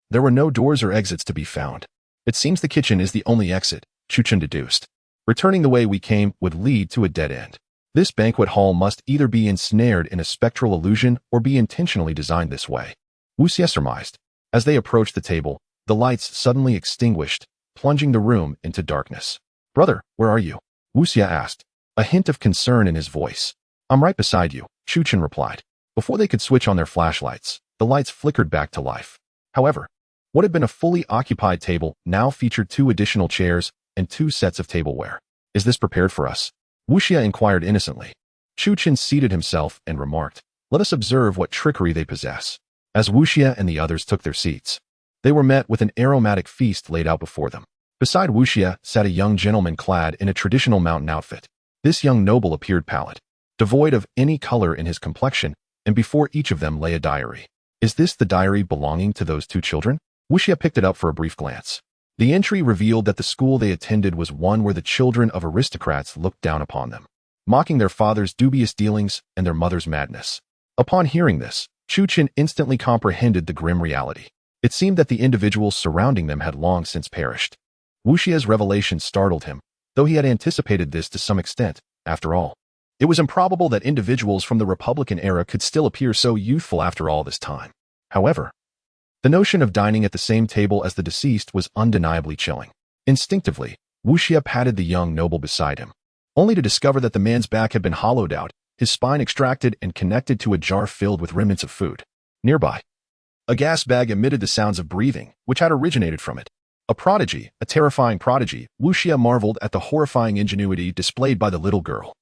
there were no doors or exits to be found. It seems the kitchen is the only exit, Chu Qin deduced. Returning the way we came would lead to a dead end. This banquet hall must either be ensnared in a spectral illusion or be intentionally designed this way. Wu Xie surmised. As they approached the table, the lights suddenly extinguished, plunging the room into darkness. Brother, where are you? Wu Xie asked, a hint of concern in his voice. I'm right beside you, Chu Qin replied. Before they could switch on their flashlights, the lights flickered back to life. However, what had been a fully occupied table now featured 2 additional chairs and 2 sets of tableware. Is this prepared for us? Wu Xie inquired innocently. Chu Qin seated himself and remarked, let us observe what trickery they possess. As Wu Xie and the others took their seats, they were met with an aromatic feast laid out before them. Beside Wu Xie sat a young gentleman clad in a traditional mountain outfit. This young noble appeared pallid, devoid of any color in his complexion, and before each of them lay a diary. Is this the diary belonging to those 2 children? Wu Xie picked it up for a brief glance. The entry revealed that the school they attended was one where the children of aristocrats looked down upon them, mocking their father's dubious dealings and their mother's madness. Upon hearing this, Chu Qin instantly comprehended the grim reality. It seemed that the individuals surrounding them had long since perished. Wu Xie's revelation startled him, though he had anticipated this to some extent. After all, it was improbable that individuals from the Republican era could still appear so youthful after all this time. However, the notion of dining at the same table as the deceased was undeniably chilling. Instinctively, Wu Xie patted the young noble beside him, only to discover that the man's back had been hollowed out, his spine extracted and connected to a jar filled with remnants of food. Nearby, a gas bag emitted the sounds of breathing, which had originated from it. A prodigy, a terrifying prodigy, Wu Xie marveled at the horrifying ingenuity displayed by the little girl.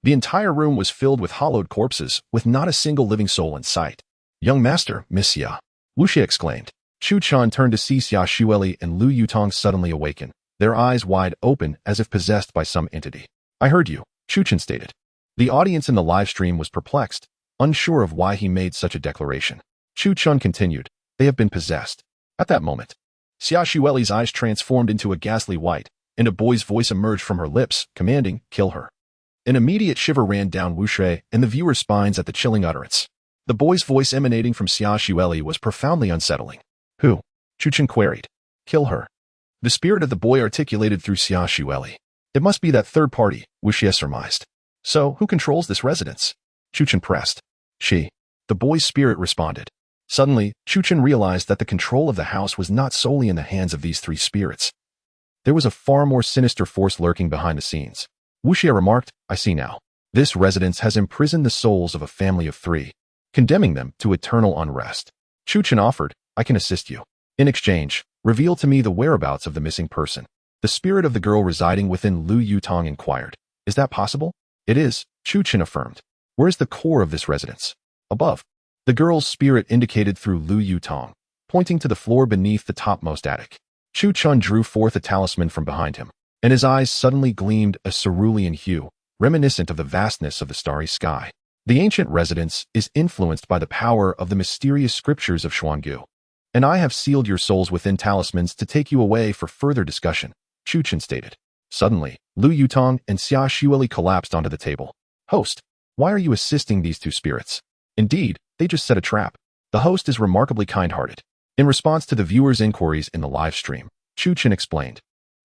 The entire room was filled with hollowed corpses, with not a single living soul in sight. Young master, Miss Xia, Wu Xie exclaimed. Chu Chan turned to see Xia Xueli and Lu Yutong suddenly awaken, their eyes wide open as if possessed by some entity. I heard you, Chu Chen stated. The audience in the live stream was perplexed, unsure of why he made such a declaration. Chu Chun continued, they have been possessed. At that moment, Xia Xueli's eyes transformed into a ghastly white, and a boy's voice emerged from her lips, commanding, kill her. An immediate shiver ran down Wu Xie and the viewer's spines at the chilling utterance. The boy's voice emanating from Xia Xueli was profoundly unsettling. Who? Chu Chen queried. Kill her. The spirit of the boy articulated through Xia Xueli. It must be that third party, Wu Xie surmised. So, who controls this residence? Chu Chen pressed. She. The boy's spirit responded. Suddenly, Chu Chen realized that the control of the house was not solely in the hands of these 3 spirits. There was a far more sinister force lurking behind the scenes. Wu Xie remarked, I see now. This residence has imprisoned the souls of a family of 3, condemning them to eternal unrest. Chu Chen offered, I can assist you. In exchange, reveal to me the whereabouts of the missing person. The spirit of the girl residing within Lu Yutong inquired. Is that possible? It is, Chu Chen affirmed. Where is the core of this residence? Above. The girl's spirit indicated through Lu Yutong, pointing to the floor beneath the topmost attic. Chu Chun drew forth a talisman from behind him, and his eyes suddenly gleamed a cerulean hue, reminiscent of the vastness of the starry sky. The ancient residence is influenced by the power of the mysterious scriptures of Xuangu, and I have sealed your souls within talismans to take you away for further discussion, Chu Chen stated. Suddenly, Lu Yutong and Xia Xueli collapsed onto the table. Host. Why are you assisting these two spirits? Indeed, they just set a trap. The host is remarkably kind-hearted. In response to the viewers' inquiries in the live stream, Chu Qin explained.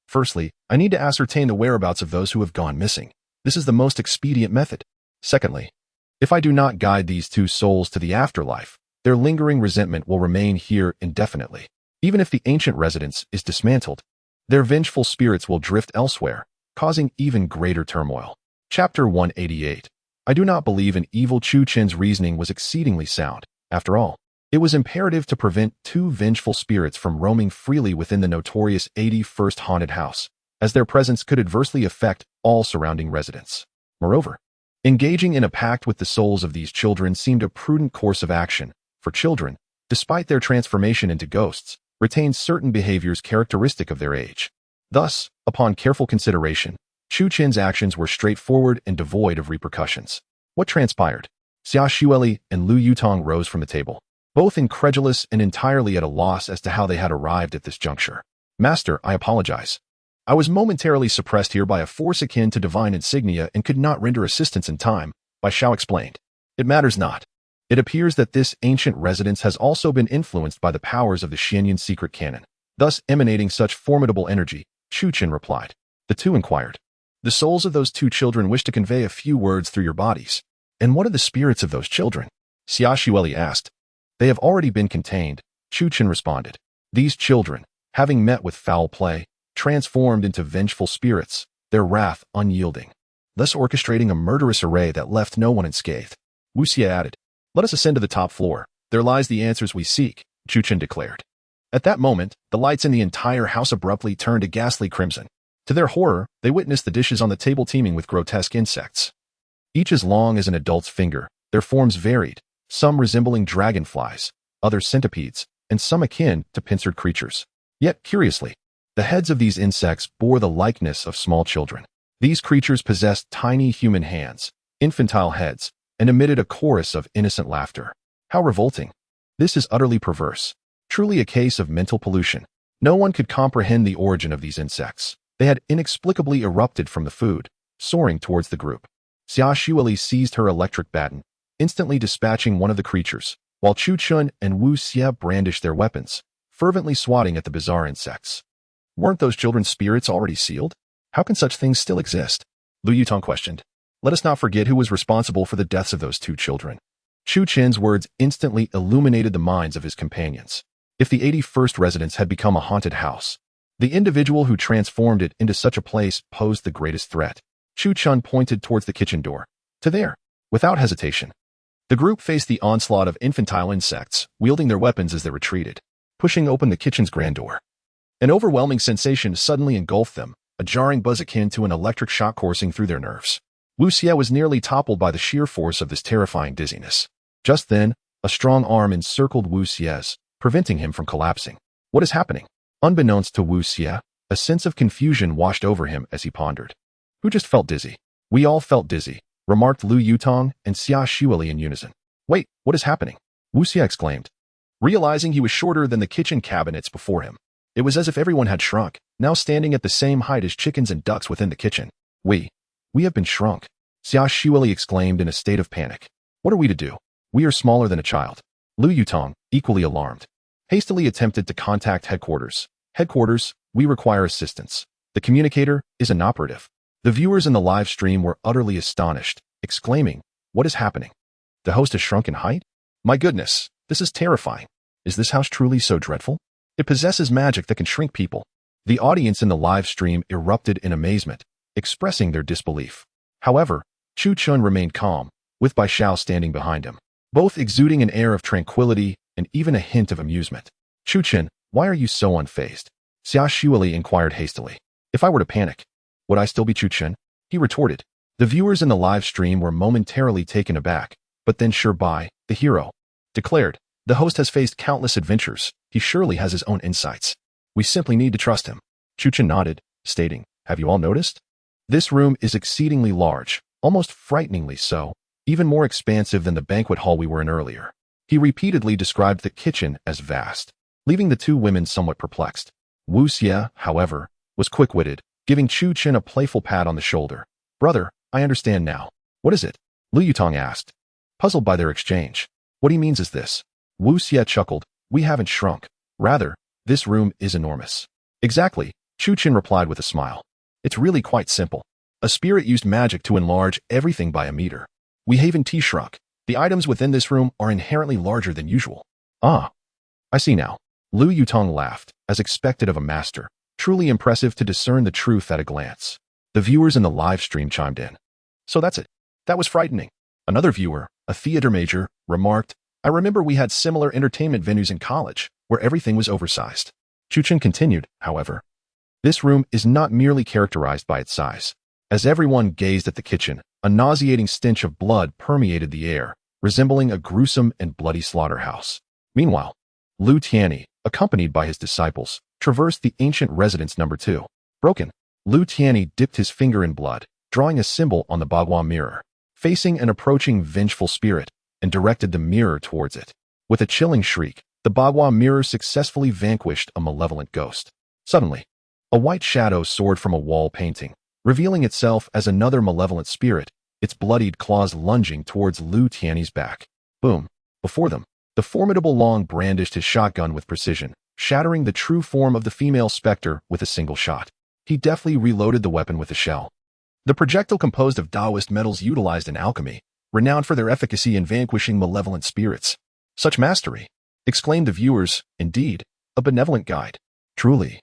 Firstly, I need to ascertain the whereabouts of those who have gone missing. This is the most expedient method. Secondly, if I do not guide these two souls to the afterlife, their lingering resentment will remain here indefinitely. Even if the ancient residence is dismantled, their vengeful spirits will drift elsewhere, causing even greater turmoil. Chapter 188. I do not believe in evil. Chu Qin's reasoning was exceedingly sound. After all, it was imperative to prevent two vengeful spirits from roaming freely within the notorious 81st haunted house, as their presence could adversely affect all surrounding residents. Moreover, engaging in a pact with the souls of these children seemed a prudent course of action, for children, despite their transformation into ghosts, retain certain behaviors characteristic of their age. Thus, upon careful consideration, Chu Qin's actions were straightforward and devoid of repercussions. What transpired? Xia Xueli and Lu Yutong rose from the table, both incredulous and entirely at a loss as to how they had arrived at this juncture. Master, I apologize. I was momentarily suppressed here by a force akin to divine insignia and could not render assistance in time, Bai Xiao explained. It matters not. It appears that this ancient residence has also been influenced by the powers of the Xianyan secret canon, thus emanating such formidable energy, Chu Qin replied. The two inquired. The souls of those two children wish to convey a few words through your bodies. And what are the spirits of those children? Xia Xueli asked. They have already been contained, Chu Qin responded. These children, having met with foul play, transformed into vengeful spirits, their wrath unyielding, thus orchestrating a murderous array that left no one unscathed. Wu Xie added. Let us ascend to the top floor. There lies the answers we seek, Chu Qin declared. At that moment, the lights in the entire house abruptly turned a ghastly crimson. To their horror, they witnessed the dishes on the table teeming with grotesque insects. Each as long as an adult's finger, their forms varied, some resembling dragonflies, others centipedes, and some akin to pincered creatures. Yet, curiously, the heads of these insects bore the likeness of small children. These creatures possessed tiny human hands, infantile heads, and emitted a chorus of innocent laughter. How revolting! This is utterly perverse. Truly a case of mental pollution. No one could comprehend the origin of these insects. They had inexplicably erupted from the food, soaring towards the group. Xia Xueli seized her electric baton, instantly dispatching one of the creatures, while Chu Qin and Wu Xie brandished their weapons, fervently swatting at the bizarre insects. Weren't those children's spirits already sealed? How can such things still exist? Lu Yutong questioned. Let us not forget who was responsible for the deaths of those two children. Chu Qin's words instantly illuminated the minds of his companions. If the 81st residence had become a haunted house, the individual who transformed it into such a place posed the greatest threat. Chu Qin pointed towards the kitchen door. To there. Without hesitation. The group faced the onslaught of infantile insects, wielding their weapons as they retreated, pushing open the kitchen's grand door. An overwhelming sensation suddenly engulfed them, a jarring buzz akin to an electric shock coursing through their nerves. Wu Xie was nearly toppled by the sheer force of this terrifying dizziness. Just then, a strong arm encircled Wu Xie's, preventing him from collapsing. What is happening? Unbeknownst to Wu Xie, a sense of confusion washed over him as he pondered. Who just felt dizzy? We all felt dizzy, remarked Lu Yutong and Xia Xueli in unison. Wait, what is happening? Wu Xie exclaimed, realizing he was shorter than the kitchen cabinets before him. It was as if everyone had shrunk, now standing at the same height as chickens and ducks within the kitchen. We have been shrunk, Xia Xueli exclaimed in a state of panic. What are we to do? We are smaller than a child. Lu Yutong, equally alarmed, hastily attempted to contact headquarters. Headquarters, we require assistance. The communicator is inoperative. The viewers in the live stream were utterly astonished, exclaiming, what is happening? The host has shrunk in height? My goodness, this is terrifying. Is this house truly so dreadful? It possesses magic that can shrink people. The audience in the live stream erupted in amazement, expressing their disbelief. However, Chu Qin remained calm, with Bai Xiao standing behind him, both exuding an air of tranquility and even a hint of amusement. Chu Qin, why are you so unfazed? Xia Xueli inquired hastily. If I were to panic, would I still be Chu Qin? He retorted. The viewers in the live stream were momentarily taken aback, but then Bai, the hero, declared, the host has faced countless adventures. He surely has his own insights. We simply need to trust him. Chu Qin nodded, stating, have you all noticed? This room is exceedingly large, almost frighteningly so, even more expansive than the banquet hall we were in earlier. He repeatedly described the kitchen as vast, leaving the two women somewhat perplexed. Wu Xie, however, was quick-witted, giving Chu Qin a playful pat on the shoulder. Brother, I understand now. What is it? Lu Yutong asked, puzzled by their exchange. What he means is this. Wu Xie chuckled. We haven't shrunk. Rather, this room is enormous. Exactly, Chu Qin replied with a smile. It's really quite simple. A spirit used magic to enlarge everything by a meter. We haven't shrunk. The items within this room are inherently larger than usual. Ah, I see now. Lu Yutong laughed, as expected of a master. Truly impressive to discern the truth at a glance. The viewers in the live stream chimed in. So that's it. That was frightening. Another viewer, a theater major, remarked, I remember we had similar entertainment venues in college, where everything was oversized. Chu Qin continued, however. This room is not merely characterized by its size. As everyone gazed at the kitchen, a nauseating stench of blood permeated the air, resembling a gruesome and bloody slaughterhouse. Meanwhile, Lu Tianchi, accompanied by his disciples, traversed the ancient residence number 2. Broken, Lu Tianchi dipped his finger in blood, drawing a symbol on the bagua mirror, facing an approaching vengeful spirit, and directed the mirror towards it. With a chilling shriek, the bagua mirror successfully vanquished a malevolent ghost. Suddenly, a white shadow soared from a wall painting, revealing itself as another malevolent spirit, its bloodied claws lunging towards Lu Tianchi's back. Boom! Before them, the formidable Long brandished his shotgun with precision, shattering the true form of the female specter with a single shot. He deftly reloaded the weapon with a shell. The projectile composed of Taoist metals utilized in alchemy, renowned for their efficacy in vanquishing malevolent spirits. Such mastery, exclaimed the viewers, indeed, a benevolent guide. Truly,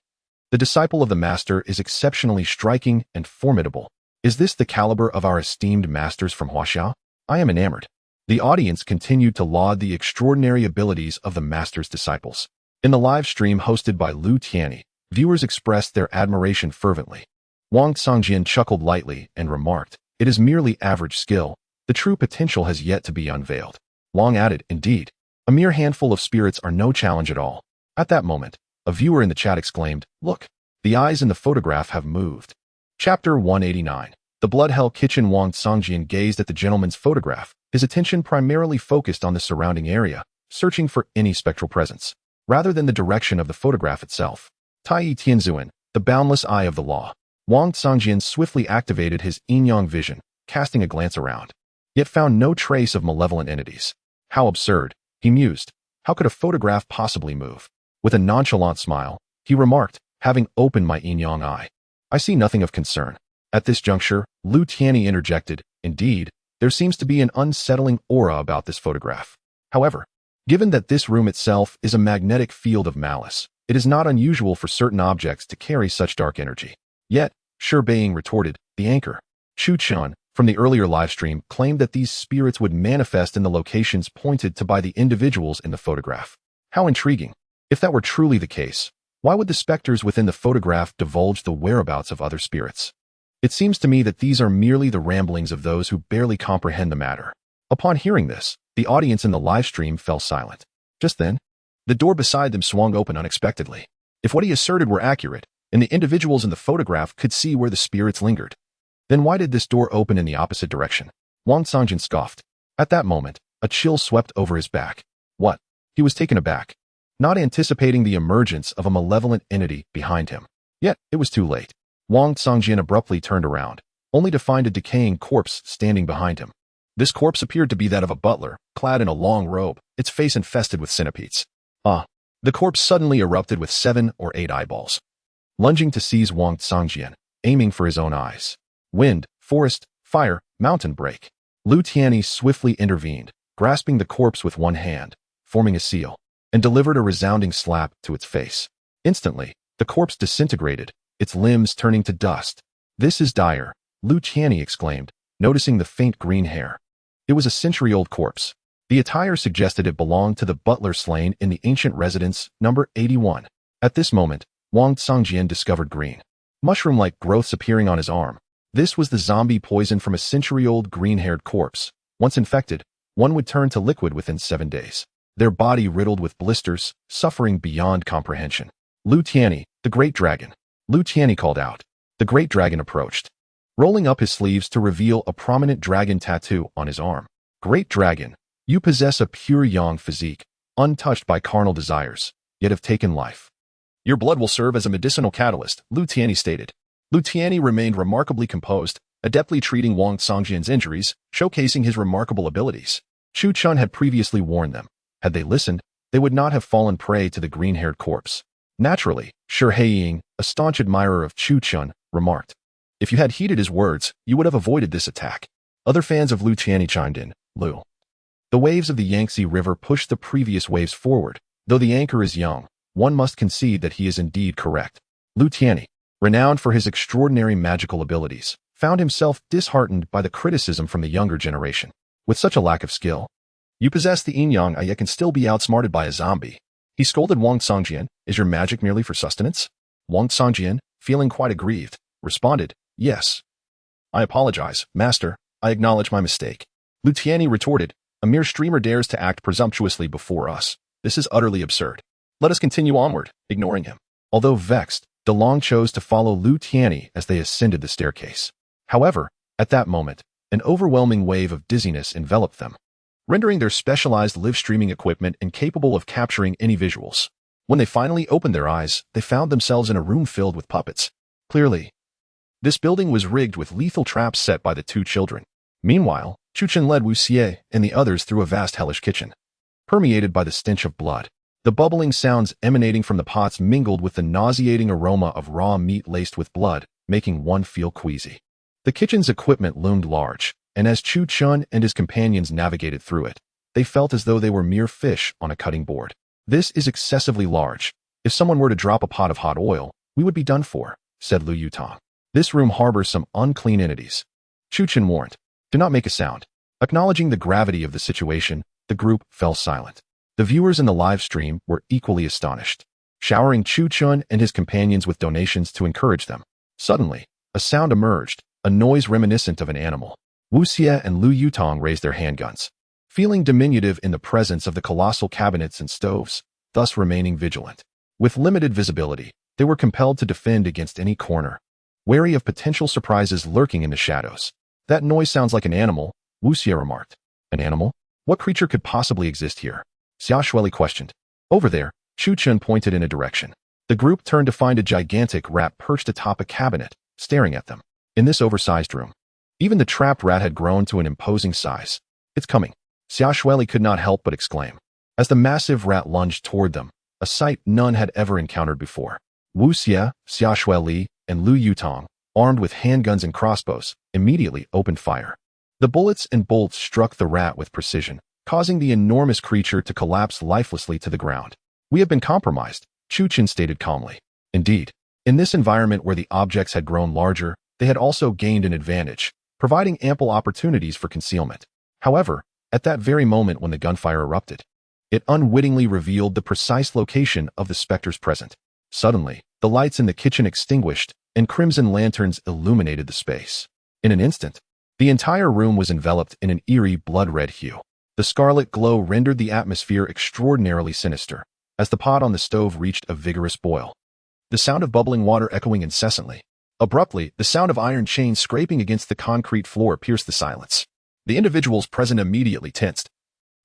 the disciple of the master is exceptionally striking and formidable. Is this the caliber of our esteemed masters from Huaxia? I am enamored. The audience continued to laud the extraordinary abilities of the master's disciples. In the live stream hosted by Lu Tianchi, viewers expressed their admiration fervently. Wang Congjian chuckled lightly and remarked, it is merely average skill. The true potential has yet to be unveiled. Wang added, indeed, a mere handful of spirits are no challenge at all. At that moment, a viewer in the chat exclaimed, look, the eyes in the photograph have moved. Chapter 189. The Blood Hell Kitchen. Wang Congjian gazed at the gentleman's photograph, his attention primarily focused on the surrounding area, searching for any spectral presence, rather than the direction of the photograph itself. Tai Tianzuan, the boundless eye of the law. Wang Congjian swiftly activated his yin-yang vision, casting a glance around, yet found no trace of malevolent entities. How absurd, he mused. How could a photograph possibly move? With a nonchalant smile, he remarked, having opened my yin-yang eye. I see nothing of concern. At this juncture, Lu Tianchi interjected, indeed, there seems to be an unsettling aura about this photograph. However, given that this room itself is a magnetic field of malice, it is not unusual for certain objects to carry such dark energy. Yet, Shi Beiying retorted, the anchor, Chu Qin, from the earlier livestream claimed that these spirits would manifest in the locations pointed to by the individuals in the photograph. How intriguing. If that were truly the case, why would the specters within the photograph divulge the whereabouts of other spirits? It seems to me that these are merely the ramblings of those who barely comprehend the matter. Upon hearing this, the audience in the livestream fell silent. Just then, the door beside them swung open unexpectedly. If what he asserted were accurate, and the individuals in the photograph could see where the spirits lingered, then why did this door open in the opposite direction? Wang Congjian scoffed. At that moment, a chill swept over his back. What? He was taken aback, not anticipating the emergence of a malevolent entity behind him. Yet, it was too late. Wang Congjian abruptly turned around, only to find a decaying corpse standing behind him. This corpse appeared to be that of a butler, clad in a long robe, its face infested with centipedes. Ah! The corpse suddenly erupted with 7 or 8 eyeballs, lunging to seize Wang Congjian, aiming for his own eyes. Wind, forest, fire, mountain break. Lu Tianchi swiftly intervened, grasping the corpse with one hand, forming a seal, and delivered a resounding slap to its face. Instantly, the corpse disintegrated, its limbs turning to dust. This is dire, Lu Tianchi exclaimed, noticing the faint green hair. It was a century-old corpse. The attire suggested it belonged to the butler slain in the ancient residence, number 81. At this moment, Wang Congjian discovered green, mushroom-like growths appearing on his arm. This was the zombie poison from a century-old green-haired corpse. Once infected, one would turn to liquid within 7 days, their body riddled with blisters, suffering beyond comprehension. Lu Tianchi, the great dragon. Lu Tianchi called out. The great dragon approached, rolling up his sleeves to reveal a prominent dragon tattoo on his arm. Great dragon, you possess a pure yang physique, untouched by carnal desires, yet have taken life. Your blood will serve as a medicinal catalyst, Lu Tianchi stated. Lu Tianchi remained remarkably composed, adeptly treating Wang Songjian's injuries, showcasing his remarkable abilities. Chu Chun had previously warned them. Had they listened, they would not have fallen prey to the green-haired corpse. Naturally, Shi Heiying, a staunch admirer of Chu Chun, remarked, "If you had heeded his words, you would have avoided this attack." Other fans of Lu Tianchi chimed in, "Lu. The waves of the Yangtze River pushed the previous waves forward. Though the anchor is young, one must concede that he is indeed correct." Lu Tianchi, renowned for his extraordinary magical abilities, found himself disheartened by the criticism from the younger generation. With such a lack of skill, you possess the yin-yang yet can still be outsmarted by a zombie. He scolded Wang Songjian, "Is your magic merely for sustenance?" Wang Songjian, feeling quite aggrieved, responded, "Yes. I apologize, master. I acknowledge my mistake." Lu Tianchi retorted, "A mere streamer dares to act presumptuously before us. This is utterly absurd. Let us continue onward," ignoring him. Although vexed, DeLong chose to follow Lu Tianchi as they ascended the staircase. However, at that moment, an overwhelming wave of dizziness enveloped them, rendering their specialized live streaming equipment incapable of capturing any visuals. When they finally opened their eyes, they found themselves in a room filled with puppets. Clearly, this building was rigged with lethal traps set by the two children. Meanwhile, Chu Chun led Wu Xie and the others through a vast hellish kitchen, permeated by the stench of blood. The bubbling sounds emanating from the pots mingled with the nauseating aroma of raw meat laced with blood, making one feel queasy. The kitchen's equipment loomed large, and as Chu Chun and his companions navigated through it, they felt as though they were mere fish on a cutting board. "This is excessively large. If someone were to drop a pot of hot oil, we would be done for," said Lu Yutong. "This room harbors some unclean entities." Chu Chun warned, "Do not make a sound." Acknowledging the gravity of the situation, the group fell silent. The viewers in the live stream were equally astonished, showering Chu Chun and his companions with donations to encourage them. Suddenly, a sound emerged, a noise reminiscent of an animal. Wu Xie and Lu Yutong raised their handguns, feeling diminutive in the presence of the colossal cabinets and stoves, thus remaining vigilant. With limited visibility, they were compelled to defend against any corner, wary of potential surprises lurking in the shadows. "That noise sounds like an animal," Wu Xie remarked. "An animal? What creature could possibly exist here?" Xia Shueli questioned. "Over there," Chu Chun pointed in a direction. The group turned to find a gigantic rat perched atop a cabinet, staring at them. In this oversized room, even the trapped rat had grown to an imposing size. "It's coming," Xia Shueli could not help but exclaim, as the massive rat lunged toward them, a sight none had ever encountered before. Wu Xie, Xia Shueli, and Lu Yutong, armed with handguns and crossbows, immediately opened fire. The bullets and bolts struck the rat with precision, causing the enormous creature to collapse lifelessly to the ground. "We have been compromised," Chu Chun stated calmly. Indeed, in this environment where the objects had grown larger, they had also gained an advantage, providing ample opportunities for concealment. However, at that very moment when the gunfire erupted, it unwittingly revealed the precise location of the specters present. Suddenly, the lights in the kitchen extinguished, and crimson lanterns illuminated the space. In an instant, the entire room was enveloped in an eerie blood-red hue. The scarlet glow rendered the atmosphere extraordinarily sinister, as the pot on the stove reached a vigorous boil, the sound of bubbling water echoing incessantly. Abruptly, the sound of iron chains scraping against the concrete floor pierced the silence. The individuals present immediately tensed,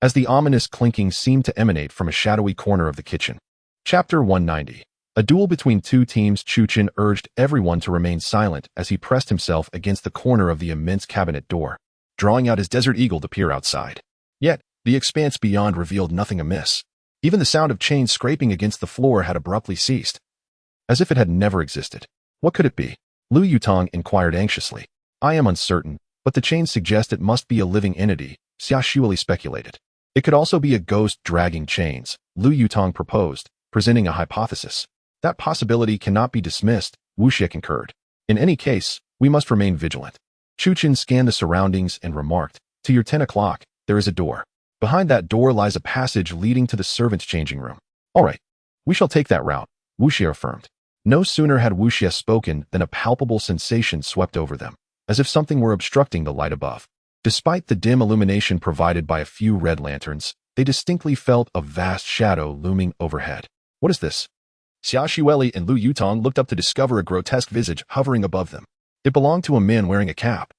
as the ominous clinking seemed to emanate from a shadowy corner of the kitchen. Chapter 190. A duel between two teams. Chu Chun urged everyone to remain silent as he pressed himself against the corner of the immense cabinet door, drawing out his desert eagle to peer outside. Yet, the expanse beyond revealed nothing amiss. Even the sound of chains scraping against the floor had abruptly ceased, as if it had never existed. What could it be? Lu Yutong inquired anxiously. "I am uncertain, but the chains suggest it must be a living entity," Xia Shueli speculated. "It could also be a ghost dragging chains," Lu Yutong proposed, presenting a hypothesis. "That possibility cannot be dismissed," Wu Xie concurred. "In any case, we must remain vigilant." Chu Chun scanned the surroundings and remarked, "To your 10 o'clock, there is a door. Behind that door lies a passage leading to the servants' changing room." "All right, we shall take that route," Wu Xie affirmed. No sooner had Wu Xie spoken than a palpable sensation swept over them, as if something were obstructing the light above. Despite the dim illumination provided by a few red lanterns, they distinctly felt a vast shadow looming overhead. "What is this?" Xia Shueli and Lu Yutong looked up to discover a grotesque visage hovering above them. It belonged to a man wearing a cap,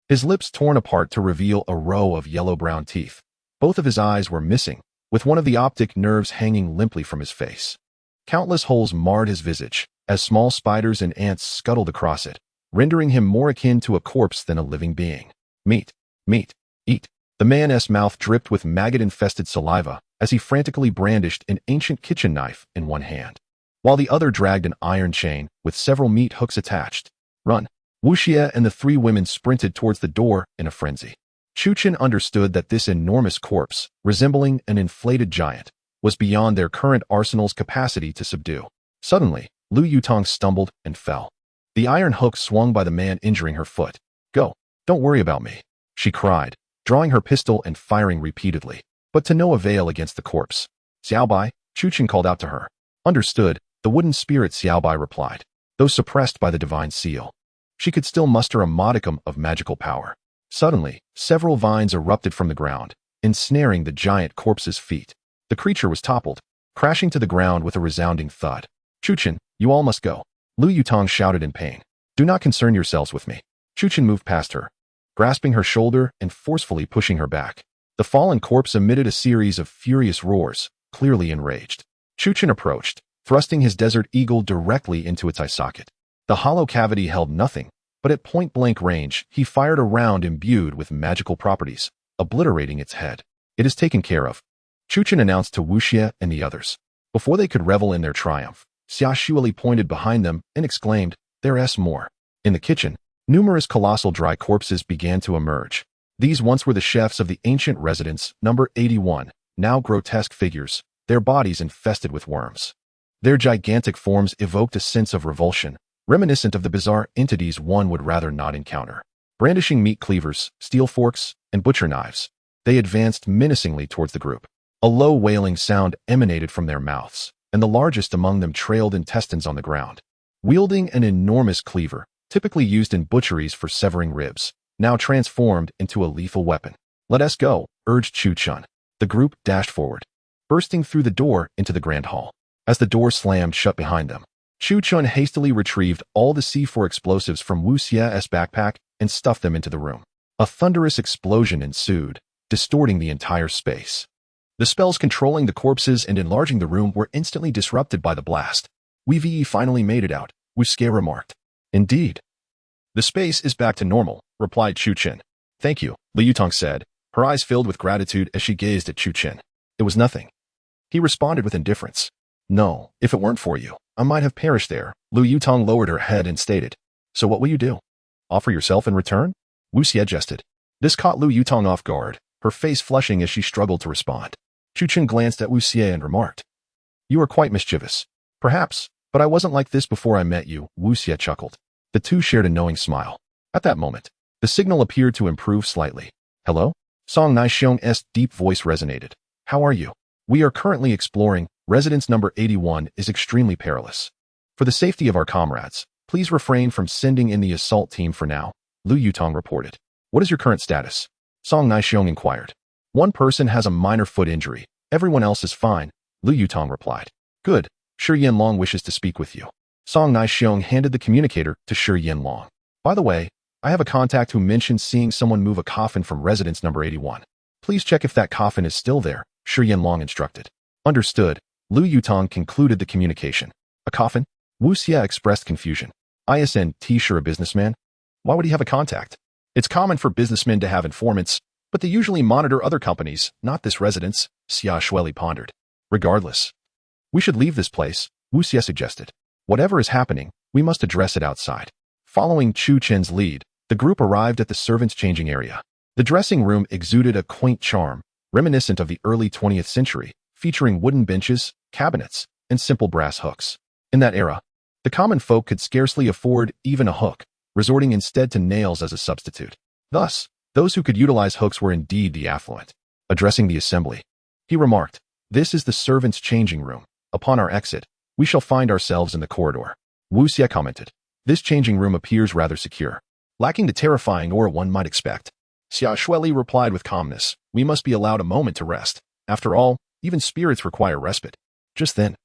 his lips torn apart to reveal a row of yellow-brown teeth. Both of his eyes were missing, with one of the optic nerves hanging limply from his face. Countless holes marred his visage, as small spiders and ants scuttled across it, rendering him more akin to a corpse than a living being. Meat, meat, eat. The man's mouth dripped with maggot-infested saliva as he frantically brandished an ancient kitchen knife in one hand, while the other dragged an iron chain with several meat hooks attached. Run! Wu Xie and the three women sprinted towards the door in a frenzy. Chuchen understood that this enormous corpse, resembling an inflated giant, was beyond their current arsenal's capacity to subdue. Suddenly, Lu Yutong stumbled and fell. The iron hook swung by the man, injuring her foot. Go! Don't worry about me, she cried, drawing her pistol and firing repeatedly, but to no avail against the corpse. Xiaobai, Chuchen called out to her. Understood, the wooden spirit, Xiaobai replied, though suppressed by the divine seal. She could still muster a modicum of magical power. Suddenly, several vines erupted from the ground, ensnaring the giant corpse's feet. The creature was toppled, crashing to the ground with a resounding thud. Chuchen, you all must go, Lu Yutong shouted in pain. Do not concern yourselves with me. Chuchen moved past her, grasping her shoulder and forcefully pushing her back. The fallen corpse emitted a series of furious roars, clearly enraged. Chuchen approached, thrusting his desert eagle directly into its eye socket. The hollow cavity held nothing, but at point-blank range, he fired a round imbued with magical properties, obliterating its head. It is taken care of, Chuchen announced to Wu Xie and the others. Before they could revel in their triumph, Xia Shuili pointed behind them and exclaimed, "There's more." In the kitchen, numerous colossal dry corpses began to emerge. These once were the chefs of the ancient residence, number 81, now grotesque figures, their bodies infested with worms. Their gigantic forms evoked a sense of revulsion, reminiscent of the bizarre entities one would rather not encounter. Brandishing meat cleavers, steel forks, and butcher knives, they advanced menacingly towards the group. A low wailing sound emanated from their mouths, and the largest among them trailed intestines on the ground. Wielding an enormous cleaver, typically used in butcheries for severing ribs, now transformed into a lethal weapon. "Let us go," urged Chuchen. The group dashed forward, bursting through the door into the grand hall. As the door slammed shut behind them, Chuchen hastily retrieved all the C4 explosives from Wu Xie's backpack and stuffed them into the room. A thunderous explosion ensued, distorting the entire space. The spells controlling the corpses and enlarging the room were instantly disrupted by the blast. "We've finally made it out," Wu Xie remarked. "Indeed. The space is back to normal," replied Chuchen. "Thank you," Lu Yutong said, her eyes filled with gratitude as she gazed at Chuchen. "It was nothing." He responded with indifference. "No, if it weren't for you, I might have perished there." Lu Yutong lowered her head and stated, "So what will you do? Offer yourself in return?" Wu Xie jested. This caught Lu Yutong off guard, her face flushing as she struggled to respond. Chuchen glanced at Wu Xie and remarked, "You are quite mischievous." "Perhaps, but I wasn't like this before I met you," Wu Xie chuckled. The two shared a knowing smile. At that moment, the signal appeared to improve slightly. "Hello?" Song Naixiong's deep voice resonated. "How are you? We are currently exploring. Residence number 81 is extremely perilous. For the safety of our comrades, please refrain from sending in the assault team for now," Lu Yutong reported. "What is your current status?" Song Naixiong inquired. "One person has a minor foot injury. Everyone else is fine," Lu Yutong replied. "Good. Shi Yanlong wishes to speak with you." Song Naixiong handed the communicator to Shi Yanlong. "By the way, I have a contact who mentioned seeing someone move a coffin from residence number 81. Please check if that coffin is still there," Shi Yanlong instructed. "Understood." Lu Yutong concluded the communication. "A coffin?" Wu Xie expressed confusion. "Isn't Sure a businessman? Why would he have a contact?" "It's common for businessmen to have informants, but they usually monitor other companies, not this residence," Xia Shuili pondered. "Regardless, we should leave this place," Wu Xie suggested. "Whatever is happening, we must address it outside." Following Chuchen's lead, the group arrived at the servants' changing area. The dressing room exuded a quaint charm, reminiscent of the early 20th century, featuring wooden benches, cabinets, and simple brass hooks. In that era, the common folk could scarcely afford even a hook, resorting instead to nails as a substitute. Thus, those who could utilize hooks were indeed the affluent. Addressing the assembly, he remarked, "This is the servants' changing room. Upon our exit, we shall find ourselves in the corridor." Wu Xie commented, "This changing room appears rather secure, lacking the terrifying aura one might expect." Xia Shuili replied with calmness, "We must be allowed a moment to rest. After all, even spirits require respite." Just then,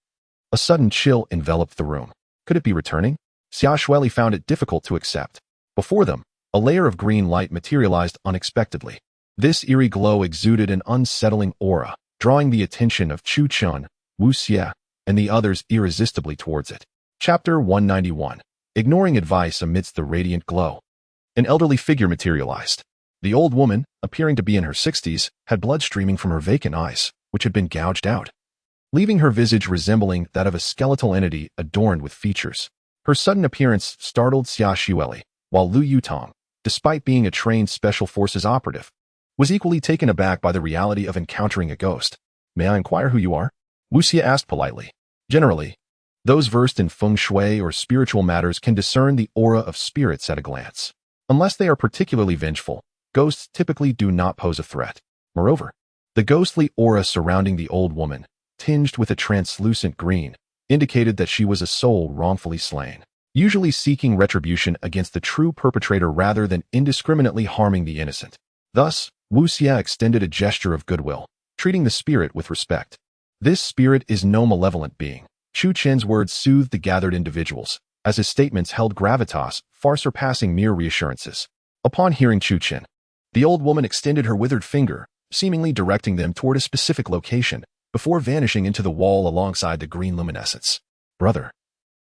a sudden chill enveloped the room. Could it be returning? Xia Shuili found it difficult to accept. Before them, a layer of green light materialized unexpectedly. This eerie glow exuded an unsettling aura, drawing the attention of Chuchen, Wu Xie, and the others irresistibly towards it. Chapter 191. ignoring advice amidst the radiant glow. An elderly figure materialized. The old woman, appearing to be in her 60s, had blood streaming from her vacant eyes, which had been gouged out, leaving her visage resembling that of a skeletal entity adorned with features. Her sudden appearance startled Xia Xueli, while Lu Yutong, despite being a trained special forces operative, was equally taken aback by the reality of encountering a ghost. "May I inquire who you are?" Wu Xie asked politely. Generally, those versed in feng shui or spiritual matters can discern the aura of spirits at a glance. Unless they are particularly vengeful, ghosts typically do not pose a threat. Moreover, the ghostly aura surrounding the old woman, tinged with a translucent green, indicated that she was a soul wrongfully slain, usually seeking retribution against the true perpetrator rather than indiscriminately harming the innocent. Thus, Wu Xie extended a gesture of goodwill, treating the spirit with respect. "This spirit is no malevolent being." Chu Chen's words soothed the gathered individuals, as his statements held gravitas far surpassing mere reassurances. Upon hearing Chu Chen, the old woman extended her withered finger, seemingly directing them toward a specific location, before vanishing into the wall alongside the green luminescence. "Brother,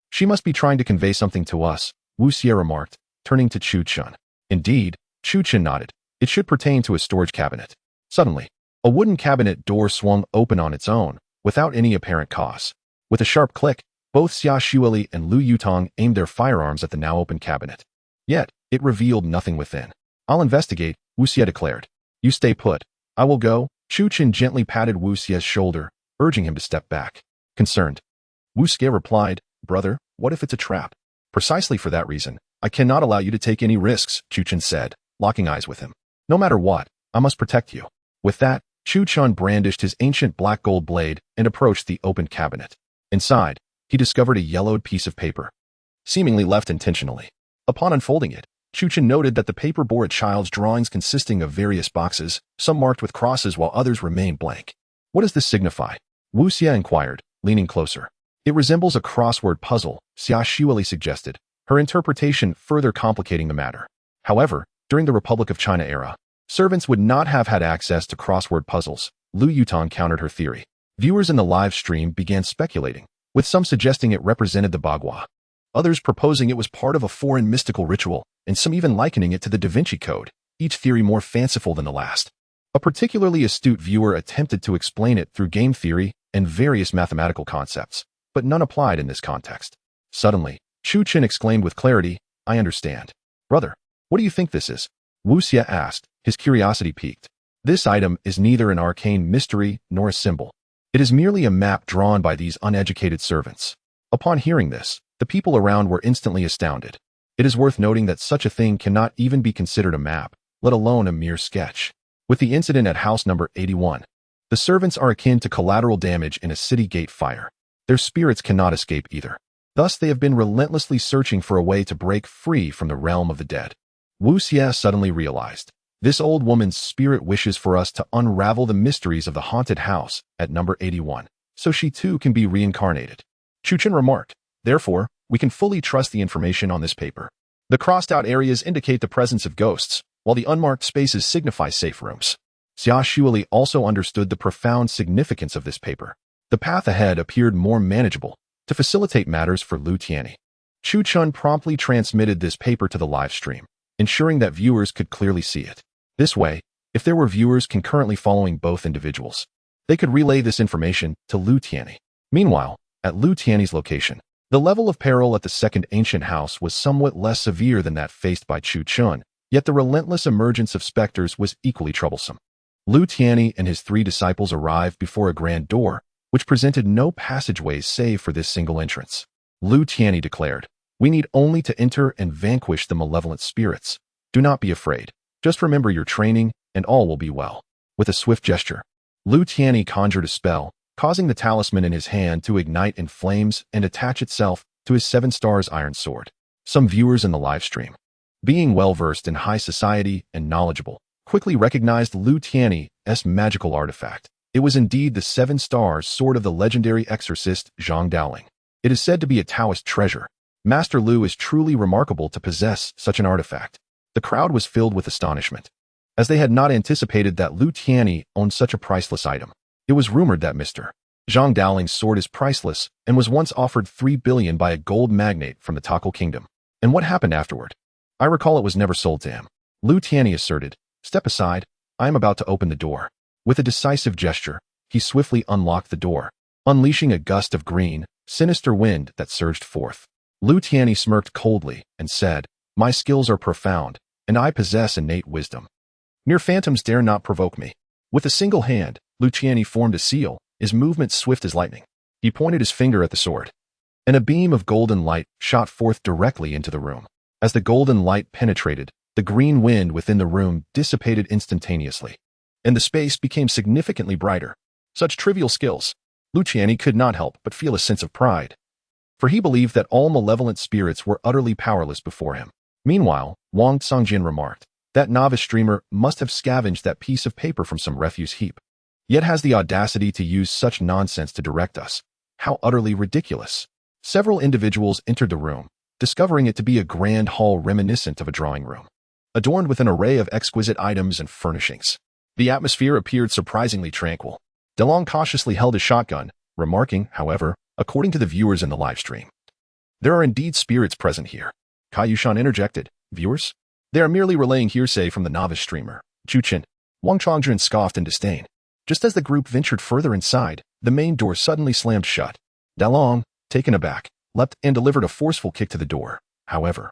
she must be trying to convey something to us," Wu Xie remarked, turning to Chu Chen. "Indeed," Chu Chen nodded. "It should pertain to a storage cabinet." Suddenly, a wooden cabinet door swung open on its own, without any apparent cause. With a sharp click, both Xia Xueli and Lu Yutong aimed their firearms at the now open cabinet. Yet, it revealed nothing within. "I'll investigate," Wu Xie declared. "You stay put. I will go." Chu Chen gently patted Wu Xie's shoulder, urging him to step back. Concerned, Wu Xie replied, "Brother, what if it's a trap?" "Precisely for that reason, I cannot allow you to take any risks," Chu Chen said, locking eyes with him. "No matter what, I must protect you." With that, Chu Chen brandished his ancient black gold blade and approached the open cabinet. Inside, he discovered a yellowed piece of paper, seemingly left intentionally. Upon unfolding it, Chu Chen noted that the paper bore a child's drawings consisting of various boxes, some marked with crosses while others remained blank. "What does this signify?" Wu Xie inquired, leaning closer. "It resembles a crossword puzzle," Xia Xueli suggested, her interpretation further complicating the matter. However, during the Republic of China era, servants would not have had access to crossword puzzles. Lu Yutong countered her theory. Viewers in the live stream began speculating, with some suggesting it represented the Bagua, others proposing it was part of a foreign mystical ritual, and some even likening it to the Da Vinci Code, each theory more fanciful than the last. A particularly astute viewer attempted to explain it through game theory and various mathematical concepts, but none applied in this context. Suddenly, Chu Chen exclaimed with clarity, "I understand. Brother, what do you think this is?" Wu Xie asked, his curiosity piqued. "This item is neither an arcane mystery nor a symbol. It is merely a map drawn by these uneducated servants." Upon hearing this, the people around were instantly astounded. It is worth noting that such a thing cannot even be considered a map, let alone a mere sketch. With the incident at house number 81, the servants are akin to collateral damage in a city gate fire. Their spirits cannot escape either. Thus they have been relentlessly searching for a way to break free from the realm of the dead. Wu Xie suddenly realized, this old woman's spirit wishes for us to unravel the mysteries of the haunted house at number 81, so she too can be reincarnated. Chu Chen remarked, "Therefore, we can fully trust the information on this paper. The crossed-out areas indicate the presence of ghosts, while the unmarked spaces signify safe rooms." Xia Xueli also understood the profound significance of this paper. The path ahead appeared more manageable to facilitate matters for Lu Tianchi. Chu Chen promptly transmitted this paper to the live stream, ensuring that viewers could clearly see it. This way, if there were viewers concurrently following both individuals, they could relay this information to Lu Tianchi. Meanwhile, at Lu Tianchi's location, the level of peril at the second ancient house was somewhat less severe than that faced by Chu Chen, yet the relentless emergence of specters was equally troublesome. Lu Tianchi and his 3 disciples arrived before a grand door, which presented no passageways save for this single entrance. Lu Tianchi declared, "We need only to enter and vanquish the malevolent spirits. Do not be afraid. Just remember your training, and all will be well." With a swift gesture, Lu Tianchi conjured a spell, causing the talisman in his hand to ignite in flames and attach itself to his 7 stars iron sword. Some viewers in the live stream, being well-versed in high society and knowledgeable, quickly recognized Lu Tianchi's magical artifact. It was indeed the 7 stars sword of the legendary exorcist Zhang Qiling. It is said to be a Taoist treasure. Master Lu is truly remarkable to possess such an artifact. The crowd was filled with astonishment, as they had not anticipated that Lu Tianchi owned such a priceless item. It was rumored that Mr. Zhang Daoling's sword is priceless and was once offered 3 billion by a gold magnate from the Takal Kingdom. And what happened afterward? I recall it was never sold to him. Lu Tianyi asserted, "Step aside, I am about to open the door." With a decisive gesture, he swiftly unlocked the door, unleashing a gust of green, sinister wind that surged forth. Lu Tianyi smirked coldly and said, "My skills are profound, and I possess innate wisdom. Mere phantoms dare not provoke me." With a single hand, Lu Tianyi formed a seal, his movement swift as lightning. He pointed his finger at the sword, and a beam of golden light shot forth directly into the room. As the golden light penetrated, the green wind within the room dissipated instantaneously, and the space became significantly brighter. Such trivial skills, Lu Tianyi could not help but feel a sense of pride, for he believed that all malevolent spirits were utterly powerless before him. Meanwhile, Wang Songjin remarked, "That novice streamer must have scavenged that piece of paper from some refuse heap, yet has the audacity to use such nonsense to direct us. How utterly ridiculous." Several individuals entered the room, discovering it to be a grand hall reminiscent of a drawing room, adorned with an array of exquisite items and furnishings. The atmosphere appeared surprisingly tranquil. DeLong cautiously held his shotgun, remarking, however, according to the viewers in the live stream, "There are indeed spirits present here." Kai Yushan interjected, "Viewers? They are merely relaying hearsay from the novice streamer, Chu Chen." Wang Chongjun scoffed in disdain. Just as the group ventured further inside, the main door suddenly slammed shut. DeLong, taken aback, leapt and delivered a forceful kick to the door. However,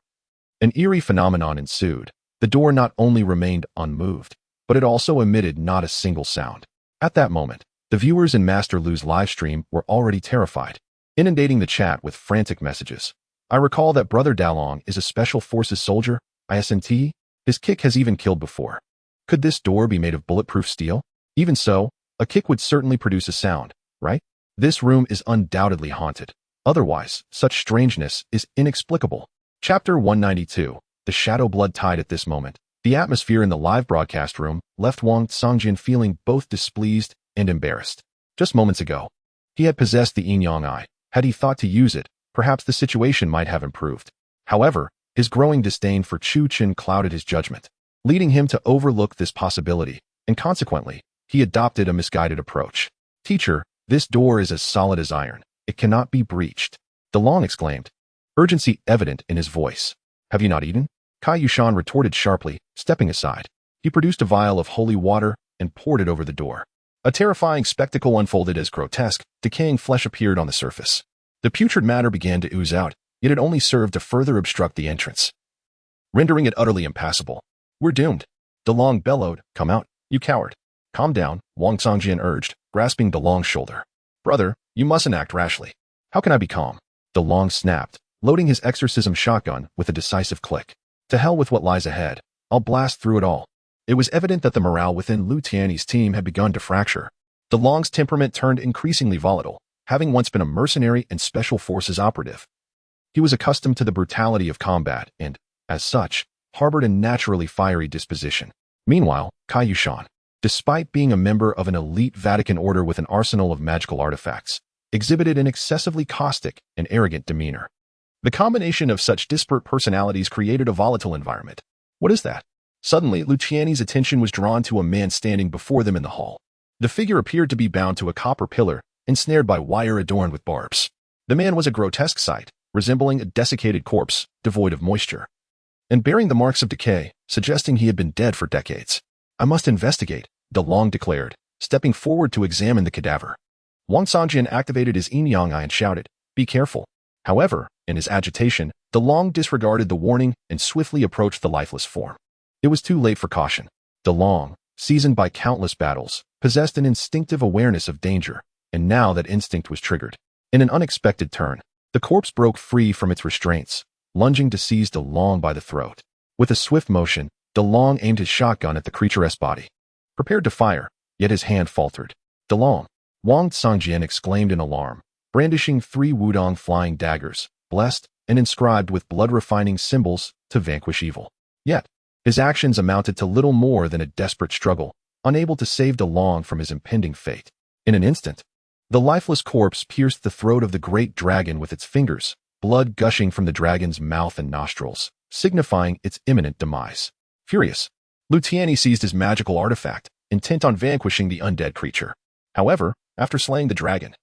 an eerie phenomenon ensued. The door not only remained unmoved, but it also emitted not a single sound. At that moment, the viewers in Master Lu's live stream were already terrified, inundating the chat with frantic messages. "I recall that Brother Dalong is a special forces soldier, ISNT. His kick has even killed before. Could this door be made of bulletproof steel? Even so, a kick would certainly produce a sound, right? This room is undoubtedly haunted. Otherwise, such strangeness is inexplicable." Chapter 192. The shadow blood tide. At this moment, the atmosphere in the live broadcast room left Wang Songjin feeling both displeased and embarrassed. Just moments ago, he had possessed the yin-yang eye. Had he thought to use it, perhaps the situation might have improved. However, his growing disdain for Chu Chen clouded his judgment, leading him to overlook this possibility, and consequently, he adopted a misguided approach. "Teacher, this door is as solid as iron. It cannot be breached," DeLong exclaimed, urgency evident in his voice. "Have you not eaten?" Kai Yushan retorted sharply, stepping aside. He produced a vial of holy water and poured it over the door. A terrifying spectacle unfolded as grotesque, decaying flesh appeared on the surface. The putrid matter began to ooze out, yet it only served to further obstruct the entrance, rendering it utterly impassable. "We're doomed," DeLong bellowed. "Come out, you coward." "Calm down," Wang Songjin urged, grasping DeLong's shoulder. "Brother, you mustn't act rashly." "How can I be calm?" DeLong snapped, loading his exorcism shotgun with a decisive click. "To hell with what lies ahead. I'll blast through it all." It was evident that the morale within Lu Tianyi's team had begun to fracture. DeLong's temperament turned increasingly volatile, having once been a mercenary and special forces operative. He was accustomed to the brutality of combat and, as such, harbored a naturally fiery disposition. Meanwhile, Kai Yushan, despite being a member of an elite Vatican order with an arsenal of magical artifacts, exhibited an excessively caustic and arrogant demeanor. The combination of such disparate personalities created a volatile environment. "What is that?" Suddenly, Lu Tianyi's attention was drawn to a man standing before them in the hall. The figure appeared to be bound to a copper pillar, ensnared by wire adorned with barbs. The man was a grotesque sight, resembling a desiccated corpse, devoid of moisture, and bearing the marks of decay, suggesting he had been dead for decades. "I must investigate," DeLong declared, stepping forward to examine the cadaver. Wang Songjin activated his yin-yang eye and shouted, "Be careful." However, in his agitation, DeLong disregarded the warning and swiftly approached the lifeless form. It was too late for caution. DeLong, seasoned by countless battles, possessed an instinctive awareness of danger, and now that instinct was triggered. In an unexpected turn, the corpse broke free from its restraints, lunging to seize DeLong by the throat. With a swift motion, DeLong aimed his shotgun at the creature's body, prepared to fire, yet his hand faltered. "DeLong!" Wang Songjin exclaimed in alarm, brandishing 3 Wudong flying daggers, blessed and inscribed with blood-refining symbols to vanquish evil. Yet, his actions amounted to little more than a desperate struggle, unable to save DeLong from his impending fate. In an instant, the lifeless corpse pierced the throat of the great dragon with its fingers, blood gushing from the dragon's mouth and nostrils, signifying its imminent demise. Furious, Lu Tianyi seized his magical artifact, intent on vanquishing the undead creature. However, after slaying the dragon,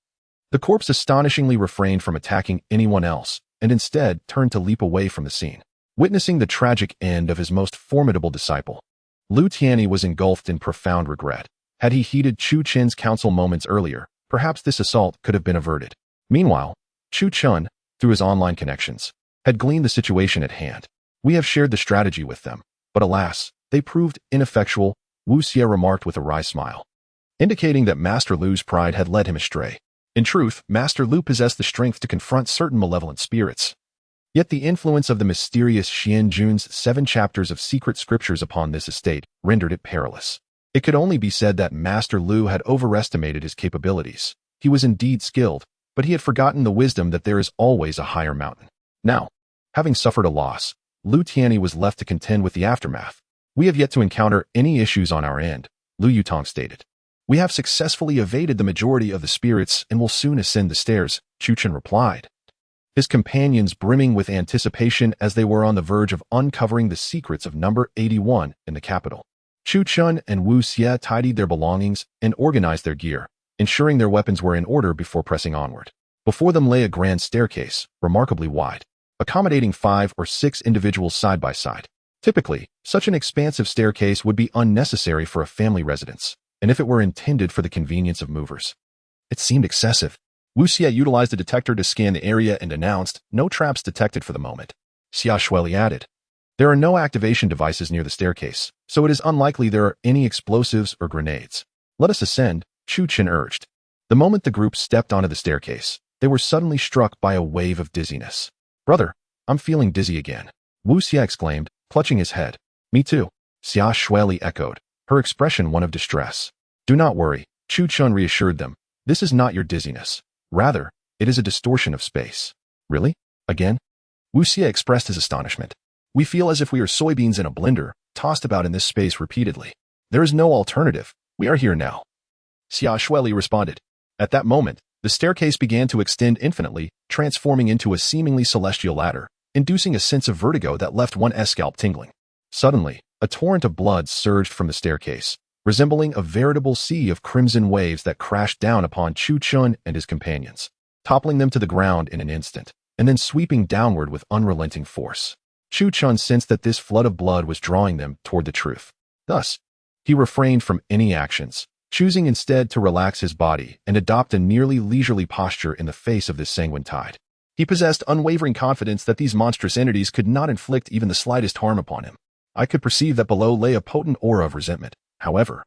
the corpse astonishingly refrained from attacking anyone else, and instead turned to leap away from the scene, witnessing the tragic end of his most formidable disciple. Lu Tianchi was engulfed in profound regret. Had he heeded Chu Chen's counsel moments earlier, perhaps this assault could have been averted. Meanwhile, Chu Chen, through his online connections, had gleaned the situation at hand. We have shared the strategy with them, but alas, they proved ineffectual, Wu Xie remarked with a wry smile, indicating that Master Lu's pride had led him astray. In truth, Master Lu possessed the strength to confront certain malevolent spirits. Yet the influence of the mysterious Xian Jun's 7 chapters of secret scriptures upon this estate rendered it perilous. It could only be said that Master Lu had overestimated his capabilities. He was indeed skilled, but he had forgotten the wisdom that there is always a higher mountain. Now, having suffered a loss, Lu Tianchi was left to contend with the aftermath. We have yet to encounter any issues on our end, Lu Yutong stated. We have successfully evaded the majority of the spirits and will soon ascend the stairs, Chu Chen replied, his companions brimming with anticipation as they were on the verge of uncovering the secrets of number 81 in the capital. Chu Chen and Wu Xie tidied their belongings and organized their gear, ensuring their weapons were in order before pressing onward. Before them lay a grand staircase, remarkably wide, accommodating 5 or 6 individuals side by side. Typically, such an expansive staircase would be unnecessary for a family residence, and if it were intended for the convenience of movers. It seemed excessive. Wu Xie utilized a detector to scan the area and announced, "No traps detected for the moment." Xia Shueli added, "There are no activation devices near the staircase, so it is unlikely there are any explosives or grenades. Let us ascend," Chu Chen urged. The moment the group stepped onto the staircase, they were suddenly struck by a wave of dizziness. "Brother, I'm feeling dizzy again," Wu Xie exclaimed, clutching his head. "Me too," Xia Shueli echoed, her expression one of distress. "Do not worry," Chu Chen reassured them. "This is not your dizziness. Rather, it is a distortion of space." "Really? Again?" Wu Xie expressed his astonishment. "We feel as if we are soybeans in a blender, tossed about in this space repeatedly. There is no alternative. We are here now," Xia Shueli responded. At that moment, the staircase began to extend infinitely, transforming into a seemingly celestial ladder, inducing a sense of vertigo that left one's scalp tingling. Suddenly, a torrent of blood surged from the staircase, resembling a veritable sea of crimson waves that crashed down upon Chu Chen and his companions, toppling them to the ground in an instant, and then sweeping downward with unrelenting force. Chu Chen sensed that this flood of blood was drawing them toward the truth. Thus, he refrained from any actions, choosing instead to relax his body and adopt a nearly leisurely posture in the face of this sanguine tide. He possessed unwavering confidence that these monstrous entities could not inflict even the slightest harm upon him. I could perceive that below lay a potent aura of resentment. However,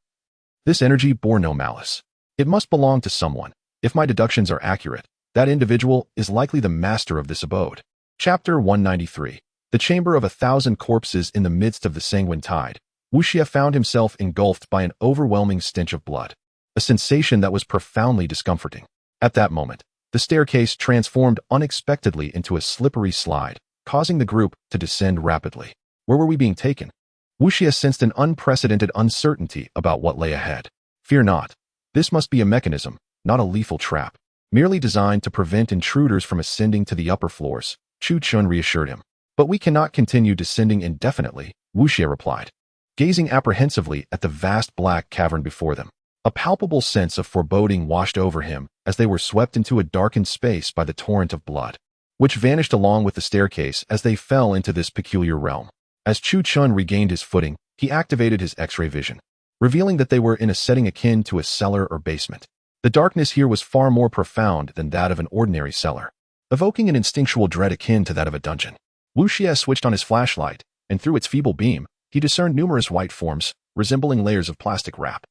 this energy bore no malice. It must belong to someone. If my deductions are accurate, that individual is likely the master of this abode. Chapter 193. The Chamber of 1,000 Corpses. In the midst of the sanguine tide, Wu Xie found himself engulfed by an overwhelming stench of blood, a sensation that was profoundly discomforting. At that moment, the staircase transformed unexpectedly into a slippery slide, causing the group to descend rapidly. Where were we being taken? Wu Xie sensed an unprecedented uncertainty about what lay ahead. "Fear not. This must be a mechanism, not a lethal trap, merely designed to prevent intruders from ascending to the upper floors," Chu Chen reassured him. "But we cannot continue descending indefinitely," Wu Xie replied, gazing apprehensively at the vast black cavern before them. A palpable sense of foreboding washed over him as they were swept into a darkened space by the torrent of blood, which vanished along with the staircase as they fell into this peculiar realm. As Chu Chen regained his footing, he activated his X-ray vision, revealing that they were in a setting akin to a cellar or basement. The darkness here was far more profound than that of an ordinary cellar, evoking an instinctual dread akin to that of a dungeon. Wu Xie switched on his flashlight, and through its feeble beam, he discerned numerous white forms, resembling layers of plastic wrap,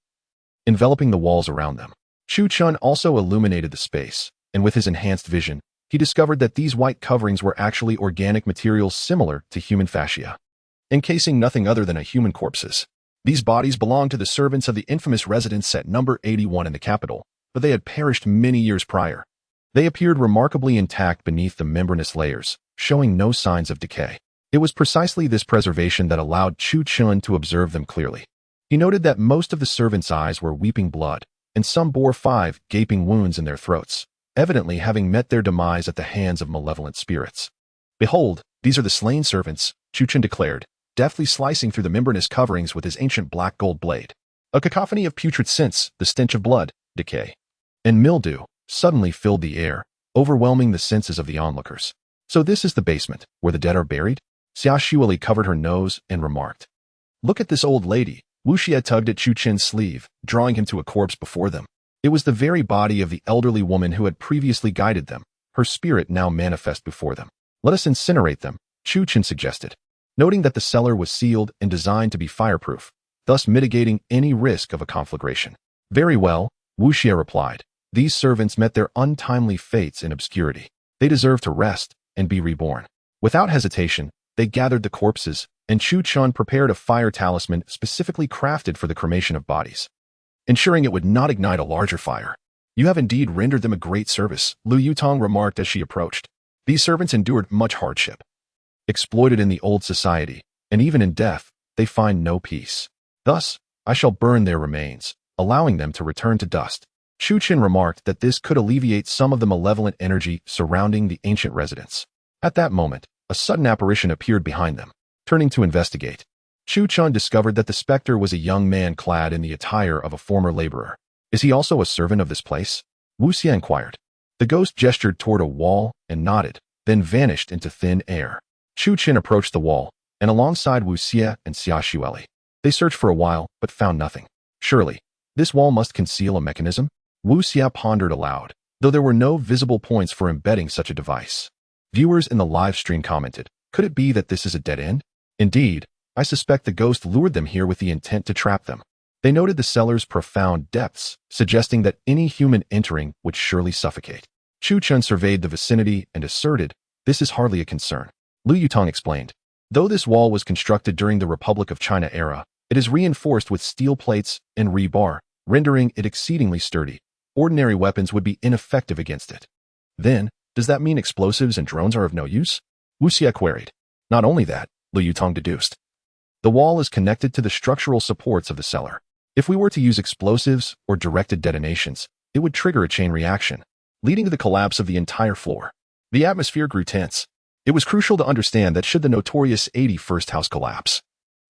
enveloping the walls around them. Chu Chen also illuminated the space, and with his enhanced vision, he discovered that these white coverings were actually organic materials similar to human fascia, encasing nothing other than human corpses. These bodies belonged to the servants of the infamous residence at number 81 in the capital, but they had perished many years prior. They appeared remarkably intact beneath the membranous layers, showing no signs of decay. It was precisely this preservation that allowed Chu Chen to observe them clearly. He noted that most of the servants' eyes were weeping blood, and some bore 5 gaping wounds in their throats, evidently having met their demise at the hands of malevolent spirits. "Behold, these are the slain servants," Chu Chen declared, deftly slicing through the membranous coverings with his ancient black gold blade. A cacophony of putrid scents, the stench of blood, decay, and mildew, suddenly filled the air, overwhelming the senses of the onlookers. So this is the basement, where the dead are buried? Xia Shuili covered her nose and remarked. Look at this old lady. Wu Xie tugged at Chu Qin's sleeve, drawing him to a corpse before them. It was the very body of the elderly woman who had previously guided them, her spirit now manifest before them. Let us incinerate them, Chu Qin suggested, noting that the cellar was sealed and designed to be fireproof, thus mitigating any risk of a conflagration. Very well, Wu Xie replied. These servants met their untimely fates in obscurity. They deserve to rest and be reborn. Without hesitation, they gathered the corpses, and Chu Chun prepared a fire talisman specifically crafted for the cremation of bodies, ensuring it would not ignite a larger fire. You have indeed rendered them a great service, Lu Yutong remarked as she approached. These servants endured much hardship. Exploited in the old society, and even in death, they find no peace. Thus, I shall burn their remains, allowing them to return to dust. Chu Qin remarked that this could alleviate some of the malevolent energy surrounding the ancient residence. At that moment, a sudden apparition appeared behind them. Turning to investigate, Chu Chun discovered that the specter was a young man clad in the attire of a former laborer. Is he also a servant of this place? Wu Xie inquired. The ghost gestured toward a wall and nodded, then vanished into thin air. Chu Qin approached the wall, and alongside Wu Xie and Xia Shuili. They searched for a while, but found nothing. Surely, this wall must conceal a mechanism? Wu Xie pondered aloud, though there were no visible points for embedding such a device. Viewers in the live stream commented, could it be that this is a dead end? Indeed, I suspect the ghost lured them here with the intent to trap them. They noted the cellar's profound depths, suggesting that any human entering would surely suffocate. Chu Chun surveyed the vicinity and asserted, this is hardly a concern. Lu Yutong explained, though this wall was constructed during the Republic of China era, it is reinforced with steel plates and rebar, rendering it exceedingly sturdy. Ordinary weapons would be ineffective against it. Then, does that mean explosives and drones are of no use? Wu Xie queried. Not only that, Lu Yutong deduced. The wall is connected to the structural supports of the cellar. If we were to use explosives or directed detonations, it would trigger a chain reaction, leading to the collapse of the entire floor. The atmosphere grew tense. It was crucial to understand that should the notorious 81st house collapse,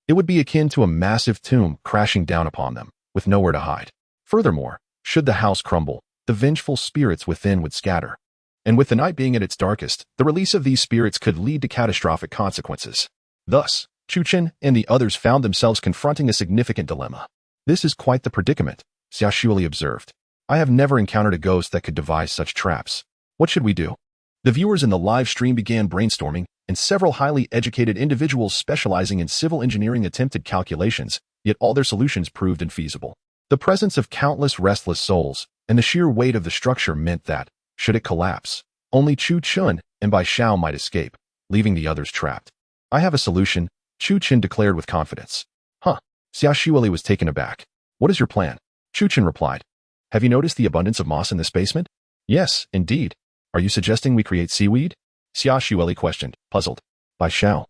it would be akin to a massive tomb crashing down upon them, with nowhere to hide. Furthermore, should the house crumble, the vengeful spirits within would scatter. And with the night being at its darkest, the release of these spirits could lead to catastrophic consequences. Thus, Chu Qin and the others found themselves confronting a significant dilemma. This is quite the predicament, Xia Shuili observed. I have never encountered a ghost that could devise such traps. What should we do? The viewers in the live stream began brainstorming, and several highly educated individuals specializing in civil engineering attempted calculations, yet all their solutions proved infeasible. The presence of countless restless souls and the sheer weight of the structure meant that, should it collapse, only Chu Chun and Bai Xiao might escape, leaving the others trapped. I have a solution, Chu Qin declared with confidence. Huh. Xia Shuili was taken aback. What is your plan? Chu Qin replied. Have you noticed the abundance of moss in this basement? Yes, indeed. Are you suggesting we create seaweed? Xia Shuili questioned, puzzled. Bai Xiao.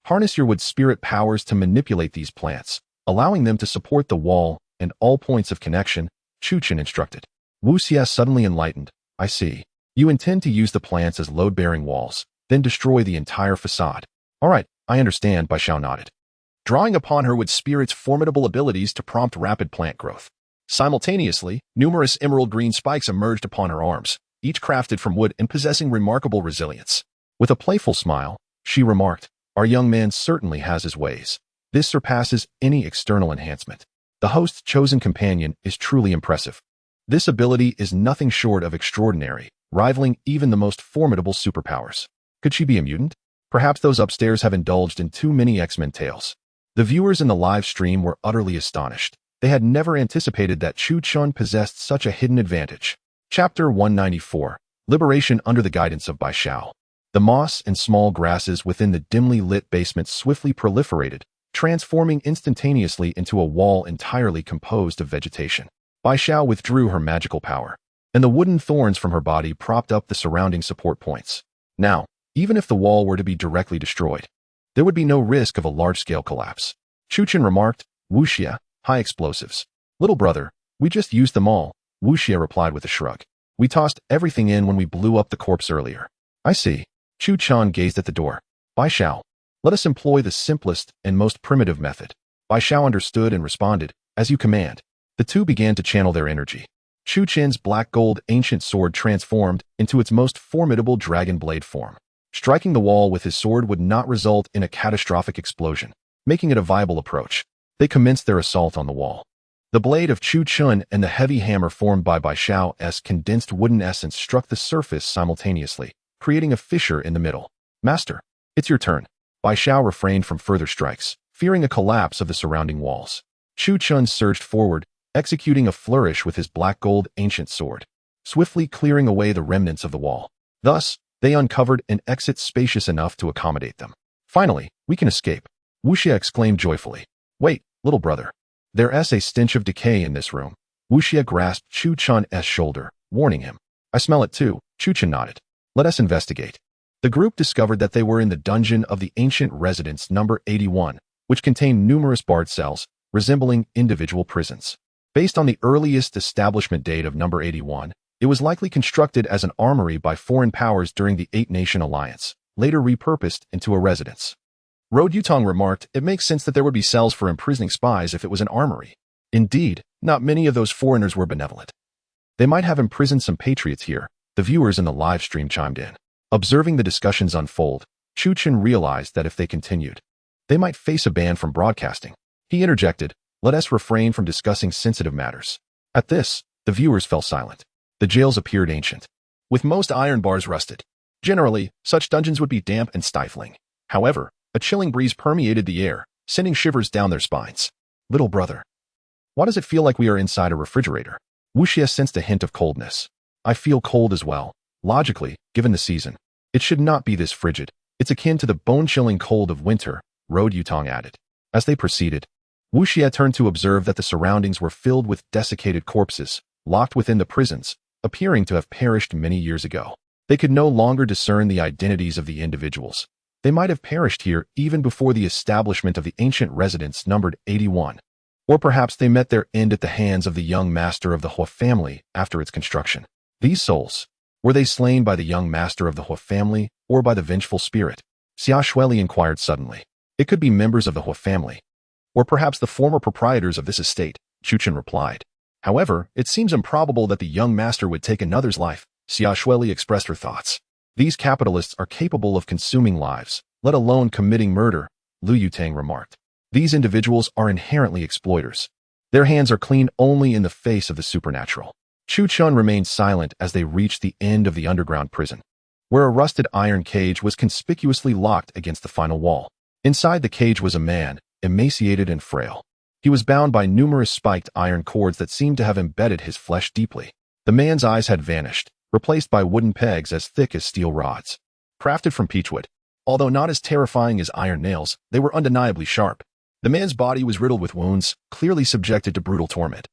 Harness your wood spirit powers to manipulate these plants, allowing them to support the wall and all points of connection, Chu Qin instructed. Wu Xie suddenly enlightened. I see. You intend to use the plants as load-bearing walls, then destroy the entire facade. All right, I understand, Bai Xiao nodded. Drawing upon her wood spirit's formidable abilities to prompt rapid plant growth. Simultaneously, numerous emerald green spikes emerged upon her arms, each crafted from wood and possessing remarkable resilience. With a playful smile, she remarked, our young man certainly has his ways. This surpasses any external enhancement. The host's chosen companion is truly impressive. This ability is nothing short of extraordinary, rivaling even the most formidable superpowers. Could she be a mutant? Perhaps those upstairs have indulged in too many X-Men tales. The viewers in the live stream were utterly astonished. They had never anticipated that Chu Chun possessed such a hidden advantage. Chapter 194, Liberation under the guidance of Bai Xiao. The moss and small grasses within the dimly lit basement swiftly proliferated, transforming instantaneously into a wall entirely composed of vegetation. Bai Xiao withdrew her magical power, and the wooden thorns from her body propped up the surrounding support points. Now, even if the wall were to be directly destroyed, there would be no risk of a large-scale collapse. Chu Qin remarked, Wu Xie, high explosives. Little brother, we just used them all, Wu Xie replied with a shrug. We tossed everything in when we blew up the corpse earlier. I see. Chu Chun gazed at the door. Bai Xiao, let us employ the simplest and most primitive method. Bai Xiao understood and responded, as you command. The two began to channel their energy. Chu Qin's black gold ancient sword transformed into its most formidable dragon blade form. Striking the wall with his sword would not result in a catastrophic explosion, making it a viable approach. They commenced their assault on the wall. The blade of Chu Chun and the heavy hammer formed by Bai Xiao's condensed wooden essence struck the surface simultaneously, creating a fissure in the middle. Master, it's your turn. Bai Xiao refrained from further strikes, fearing a collapse of the surrounding walls. Chu Chun surged forward, executing a flourish with his black gold ancient sword, swiftly clearing away the remnants of the wall. Thus, they uncovered an exit spacious enough to accommodate them. Finally, we can escape. Wu Xie exclaimed joyfully. Wait, little brother. There's a stench of decay in this room. Wu Xie grasped Chu Chun's shoulder, warning him. I smell it too. Chu Chun nodded. Let us investigate. The group discovered that they were in the dungeon of the ancient residence number 81, which contained numerous barred cells, resembling individual prisons. Based on the earliest establishment date of number 81, it was likely constructed as an armory by foreign powers during the Eight-Nation Alliance, later repurposed into a residence. Road Yutong remarked, it makes sense that there would be cells for imprisoning spies if it was an armory. Indeed, not many of those foreigners were benevolent. They might have imprisoned some patriots here, the viewers in the live stream chimed in. Observing the discussions unfold, Chu Chun realized that if they continued, they might face a ban from broadcasting. He interjected, let us refrain from discussing sensitive matters. At this, the viewers fell silent. The jails appeared ancient, with most iron bars rusted. Generally, such dungeons would be damp and stifling. However, a chilling breeze permeated the air, sending shivers down their spines. Little brother, why does it feel like we are inside a refrigerator? Wu Xie sensed a hint of coldness. I feel cold as well. Logically, given the season, it should not be this frigid. It's akin to the bone-chilling cold of winter, Road Yutong added. As they proceeded, Wu Xie turned to observe that the surroundings were filled with desiccated corpses, locked within the prisons, appearing to have perished many years ago. They could no longer discern the identities of the individuals. They might have perished here even before the establishment of the ancient residence numbered 81. Or perhaps they met their end at the hands of the young master of the Hua family after its construction. These souls, were they slain by the young master of the Hua family or by the vengeful spirit? Xia Shueli inquired suddenly. It could be members of the Hua family, or perhaps the former proprietors of this estate, Chu Chun replied. However, it seems improbable that the young master would take another's life. Xia Shueli expressed her thoughts. These capitalists are capable of consuming lives, let alone committing murder, Lu Yutang remarked. These individuals are inherently exploiters. Their hands are clean only in the face of the supernatural. Chu Chun remained silent as they reached the end of the underground prison, where a rusted iron cage was conspicuously locked against the final wall. Inside the cage was a man, emaciated and frail. He was bound by numerous spiked iron cords that seemed to have embedded his flesh deeply. The man's eyes had vanished, replaced by wooden pegs as thick as steel rods. Crafted from peachwood, although not as terrifying as iron nails, they were undeniably sharp. The man's body was riddled with wounds, clearly subjected to brutal torment,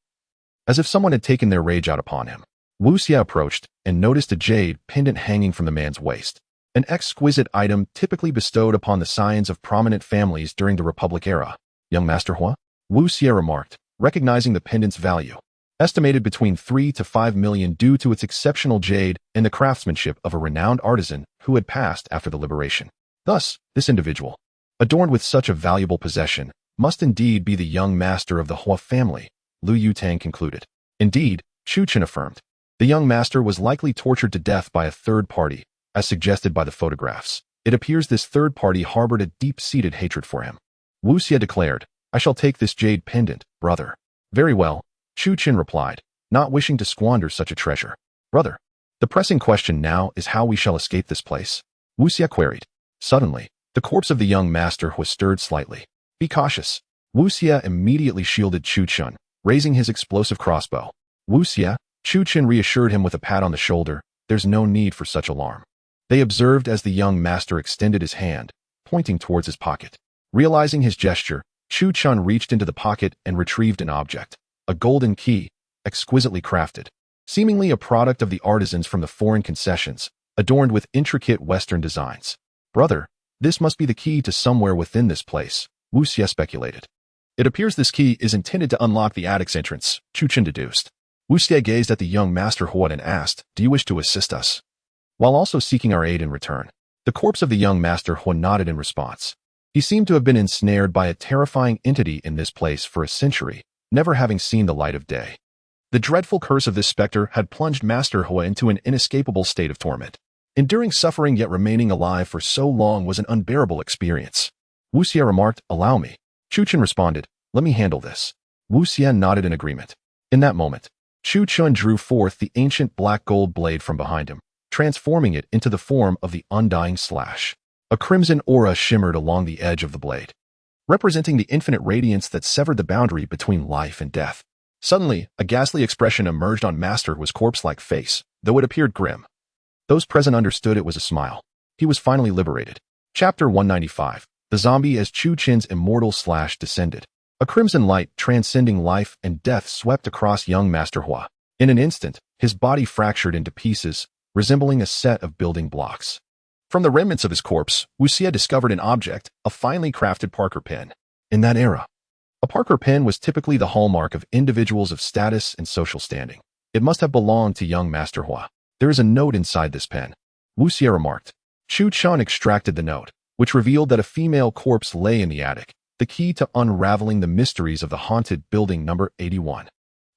as if someone had taken their rage out upon him. Wu Xie approached and noticed a jade pendant hanging from the man's waist, an exquisite item typically bestowed upon the scions of prominent families during the Republic era. Young Master Hua? Wu Xie remarked, recognizing the pendant's value, estimated between 3 to 5 million due to its exceptional jade and the craftsmanship of a renowned artisan who had passed after the liberation. Thus, this individual, adorned with such a valuable possession, must indeed be the young master of the Hua family, Lu Yutang concluded. Indeed, Chu Chun affirmed, the young master was likely tortured to death by a third party, as suggested by the photographs. It appears this third party harbored a deep-seated hatred for him. Wu Xie declared, I shall take this jade pendant, brother. Very well, Chu Chun replied, not wishing to squander such a treasure. Brother, the pressing question now is how we shall escape this place. Wu Xie queried. Suddenly, the corpse of the young master was stirred slightly. Be cautious. Wu Xie immediately shielded Chu Chun, raising his explosive crossbow. Wu Xie, Chu Chun reassured him with a pat on the shoulder, there's no need for such alarm. They observed as the young master extended his hand, pointing towards his pocket. Realizing his gesture, Chu Chun reached into the pocket and retrieved an object, a golden key, exquisitely crafted, seemingly a product of the artisans from the foreign concessions, adorned with intricate Western designs. Brother, this must be the key to somewhere within this place, Wu Xie speculated. It appears this key is intended to unlock the attic's entrance, Chu Chun deduced. Wu Xie gazed at the young Master Hua and asked, do you wish to assist us? While also seeking our aid in return. The corpse of the young Master Hua nodded in response. He seemed to have been ensnared by a terrifying entity in this place for a century, never having seen the light of day. The dreadful curse of this specter had plunged Master Hua into an inescapable state of torment. Enduring suffering yet remaining alive for so long was an unbearable experience. Wu Xie remarked, "Allow me." Chu Chun responded, "Let me handle this." Wu Xie nodded in agreement. In that moment, Chu Chun drew forth the ancient black gold blade from behind him, transforming it into the form of the undying slash. A crimson aura shimmered along the edge of the blade, representing the infinite radiance that severed the boundary between life and death. Suddenly, a ghastly expression emerged on Master Hua's corpse-like face, though it appeared grim. Those present understood it was a smile. He was finally liberated. Chapter 195. The zombie as Chu Chin's immortal slash descended. A crimson light transcending life and death swept across young Master Hua. In an instant, his body fractured into pieces, resembling a set of building blocks. From the remnants of his corpse, Wu Xie discovered an object, a finely crafted Parker pen. In that era, a Parker pen was typically the hallmark of individuals of status and social standing. It must have belonged to young Master Hua. There is a note inside this pen, Wu Xie remarked. Chu Chun extracted the note, which revealed that a female corpse lay in the attic, the key to unraveling the mysteries of the haunted building number 81.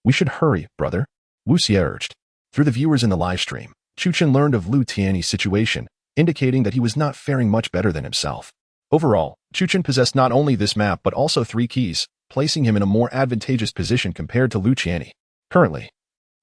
"We should hurry, brother," Wu Xie urged. Through the viewers in the live stream, Chu Chun learned of Lu Tianyi's situation, indicating that he was not faring much better than himself. Overall, Chu Chun possessed not only this map but also 3 keys, placing him in a more advantageous position compared to Lu Tianyi. Currently,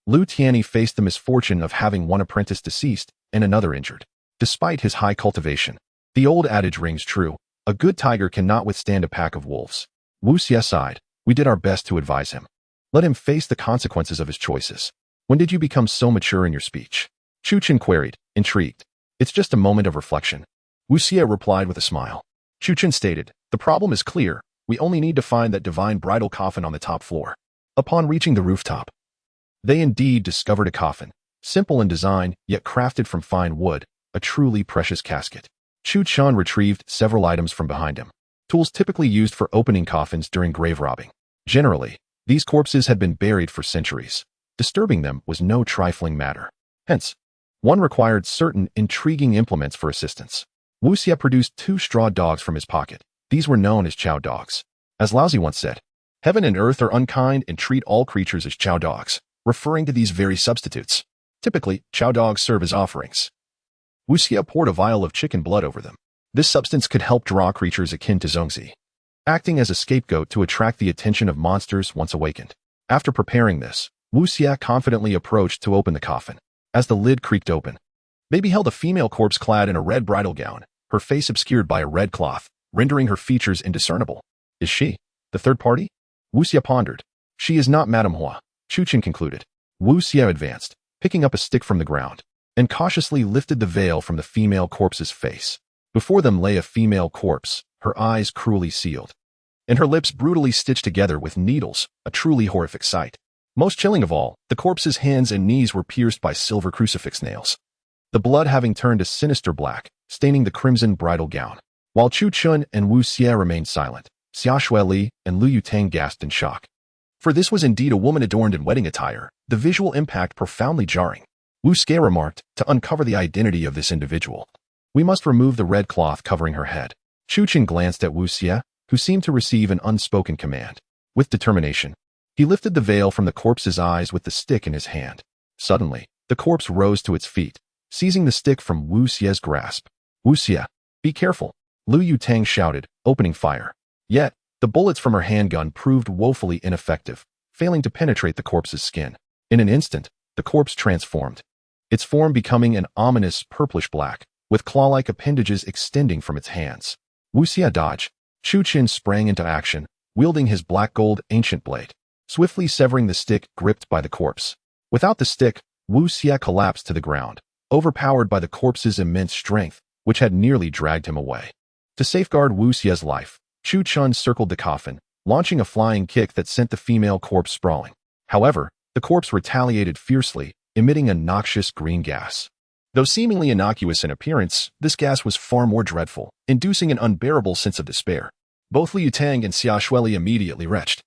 Lu Tianyi faced the misfortune of having one apprentice deceased and another injured. Despite his high cultivation, the old adage rings true: a good tiger cannot withstand a pack of wolves. Wu Xie sighed. "We did our best to advise him. Let him face the consequences of his choices." "When did you become so mature in your speech?" Chu Chun queried, intrigued. "It's just a moment of reflection," Wu Xie replied with a smile. Chu Chun stated, "The problem is clear. We only need to find that divine bridal coffin on the top floor." Upon reaching the rooftop, they indeed discovered a coffin, simple in design, yet crafted from fine wood, a truly precious casket. Chu Chun retrieved several items from behind him, tools typically used for opening coffins during grave robbing. Generally, these corpses had been buried for centuries. Disturbing them was no trifling matter. Hence, one required certain intriguing implements for assistance. Wu Xie produced 2 straw dogs from his pocket. These were known as chow dogs. As Laozi once said, "Heaven and earth are unkind and treat all creatures as chow dogs," referring to these very substitutes. Typically, chow dogs serve as offerings. Wu Xie poured a vial of chicken blood over them. This substance could help draw creatures akin to Zhongzi, acting as a scapegoat to attract the attention of monsters once awakened. After preparing this, Wu Xie confidently approached to open the coffin. As the lid creaked open, they beheld a female corpse clad in a red bridal gown, her face obscured by a red cloth, rendering her features indiscernible. "Is she the third party?" Wu Xie pondered. "She is not Madame Hua," Chu Chun concluded. Wu Xie advanced, picking up a stick from the ground, and cautiously lifted the veil from the female corpse's face. Before them lay a female corpse, her eyes cruelly sealed, and her lips brutally stitched together with needles, a truly horrific sight. Most chilling of all, the corpse's hands and knees were pierced by silver crucifix nails, the blood having turned a sinister black, staining the crimson bridal gown. While Chu Chun and Wu Xie remained silent, Xia Shuili and Lu Yutang gasped in shock. For this was indeed a woman adorned in wedding attire, the visual impact profoundly jarring. Wu Xie remarked, "To uncover the identity of this individual, we must remove the red cloth covering her head." Chu Chun glanced at Wu Xie, who seemed to receive an unspoken command. With determination, he lifted the veil from the corpse's eyes with the stick in his hand. Suddenly, the corpse rose to its feet, seizing the stick from Wu Xie's grasp. "Wu Xie, be careful," Lu Yutang shouted, opening fire. Yet, the bullets from her handgun proved woefully ineffective, failing to penetrate the corpse's skin. In an instant, the corpse transformed, its form becoming an ominous purplish black, with claw-like appendages extending from its hands. Wu Xie dodged. Chu Chun sprang into action, wielding his black gold ancient blade, swiftly severing the stick gripped by the corpse. Without the stick, Wu Xie collapsed to the ground, overpowered by the corpse's immense strength, which had nearly dragged him away. To safeguard Wu Xie's life, Chu Chun circled the coffin, launching a flying kick that sent the female corpse sprawling. However, the corpse retaliated fiercely, emitting a noxious green gas. Though seemingly innocuous in appearance, this gas was far more dreadful, inducing an unbearable sense of despair. Both Liu Tang and Xia Shuili immediately retched,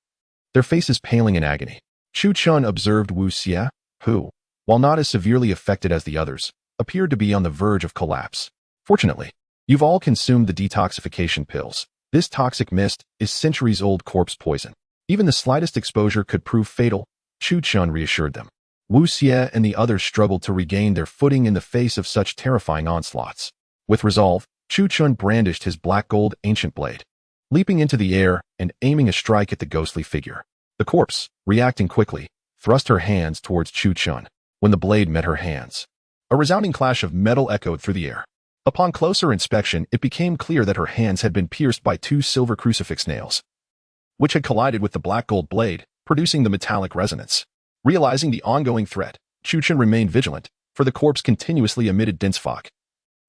their faces paling in agony. Chu Chun observed Wu Xie, who, while not as severely affected as the others, appeared to be on the verge of collapse. "Fortunately, you've all consumed the detoxification pills. This toxic mist is centuries-old corpse poison. Even the slightest exposure could prove fatal," Chu Chun reassured them. Wu Xie and the others struggled to regain their footing in the face of such terrifying onslaughts. With resolve, Chu Chun brandished his black gold ancient blade, leaping into the air and aiming a strike at the ghostly figure. The corpse, reacting quickly, thrust her hands towards Chu Chun. When the blade met her hands, a resounding clash of metal echoed through the air. Upon closer inspection, it became clear that her hands had been pierced by 2 silver crucifix nails, which had collided with the black gold blade, producing the metallic resonance. Realizing the ongoing threat, Chu Chun remained vigilant, for the corpse continuously emitted dense fog,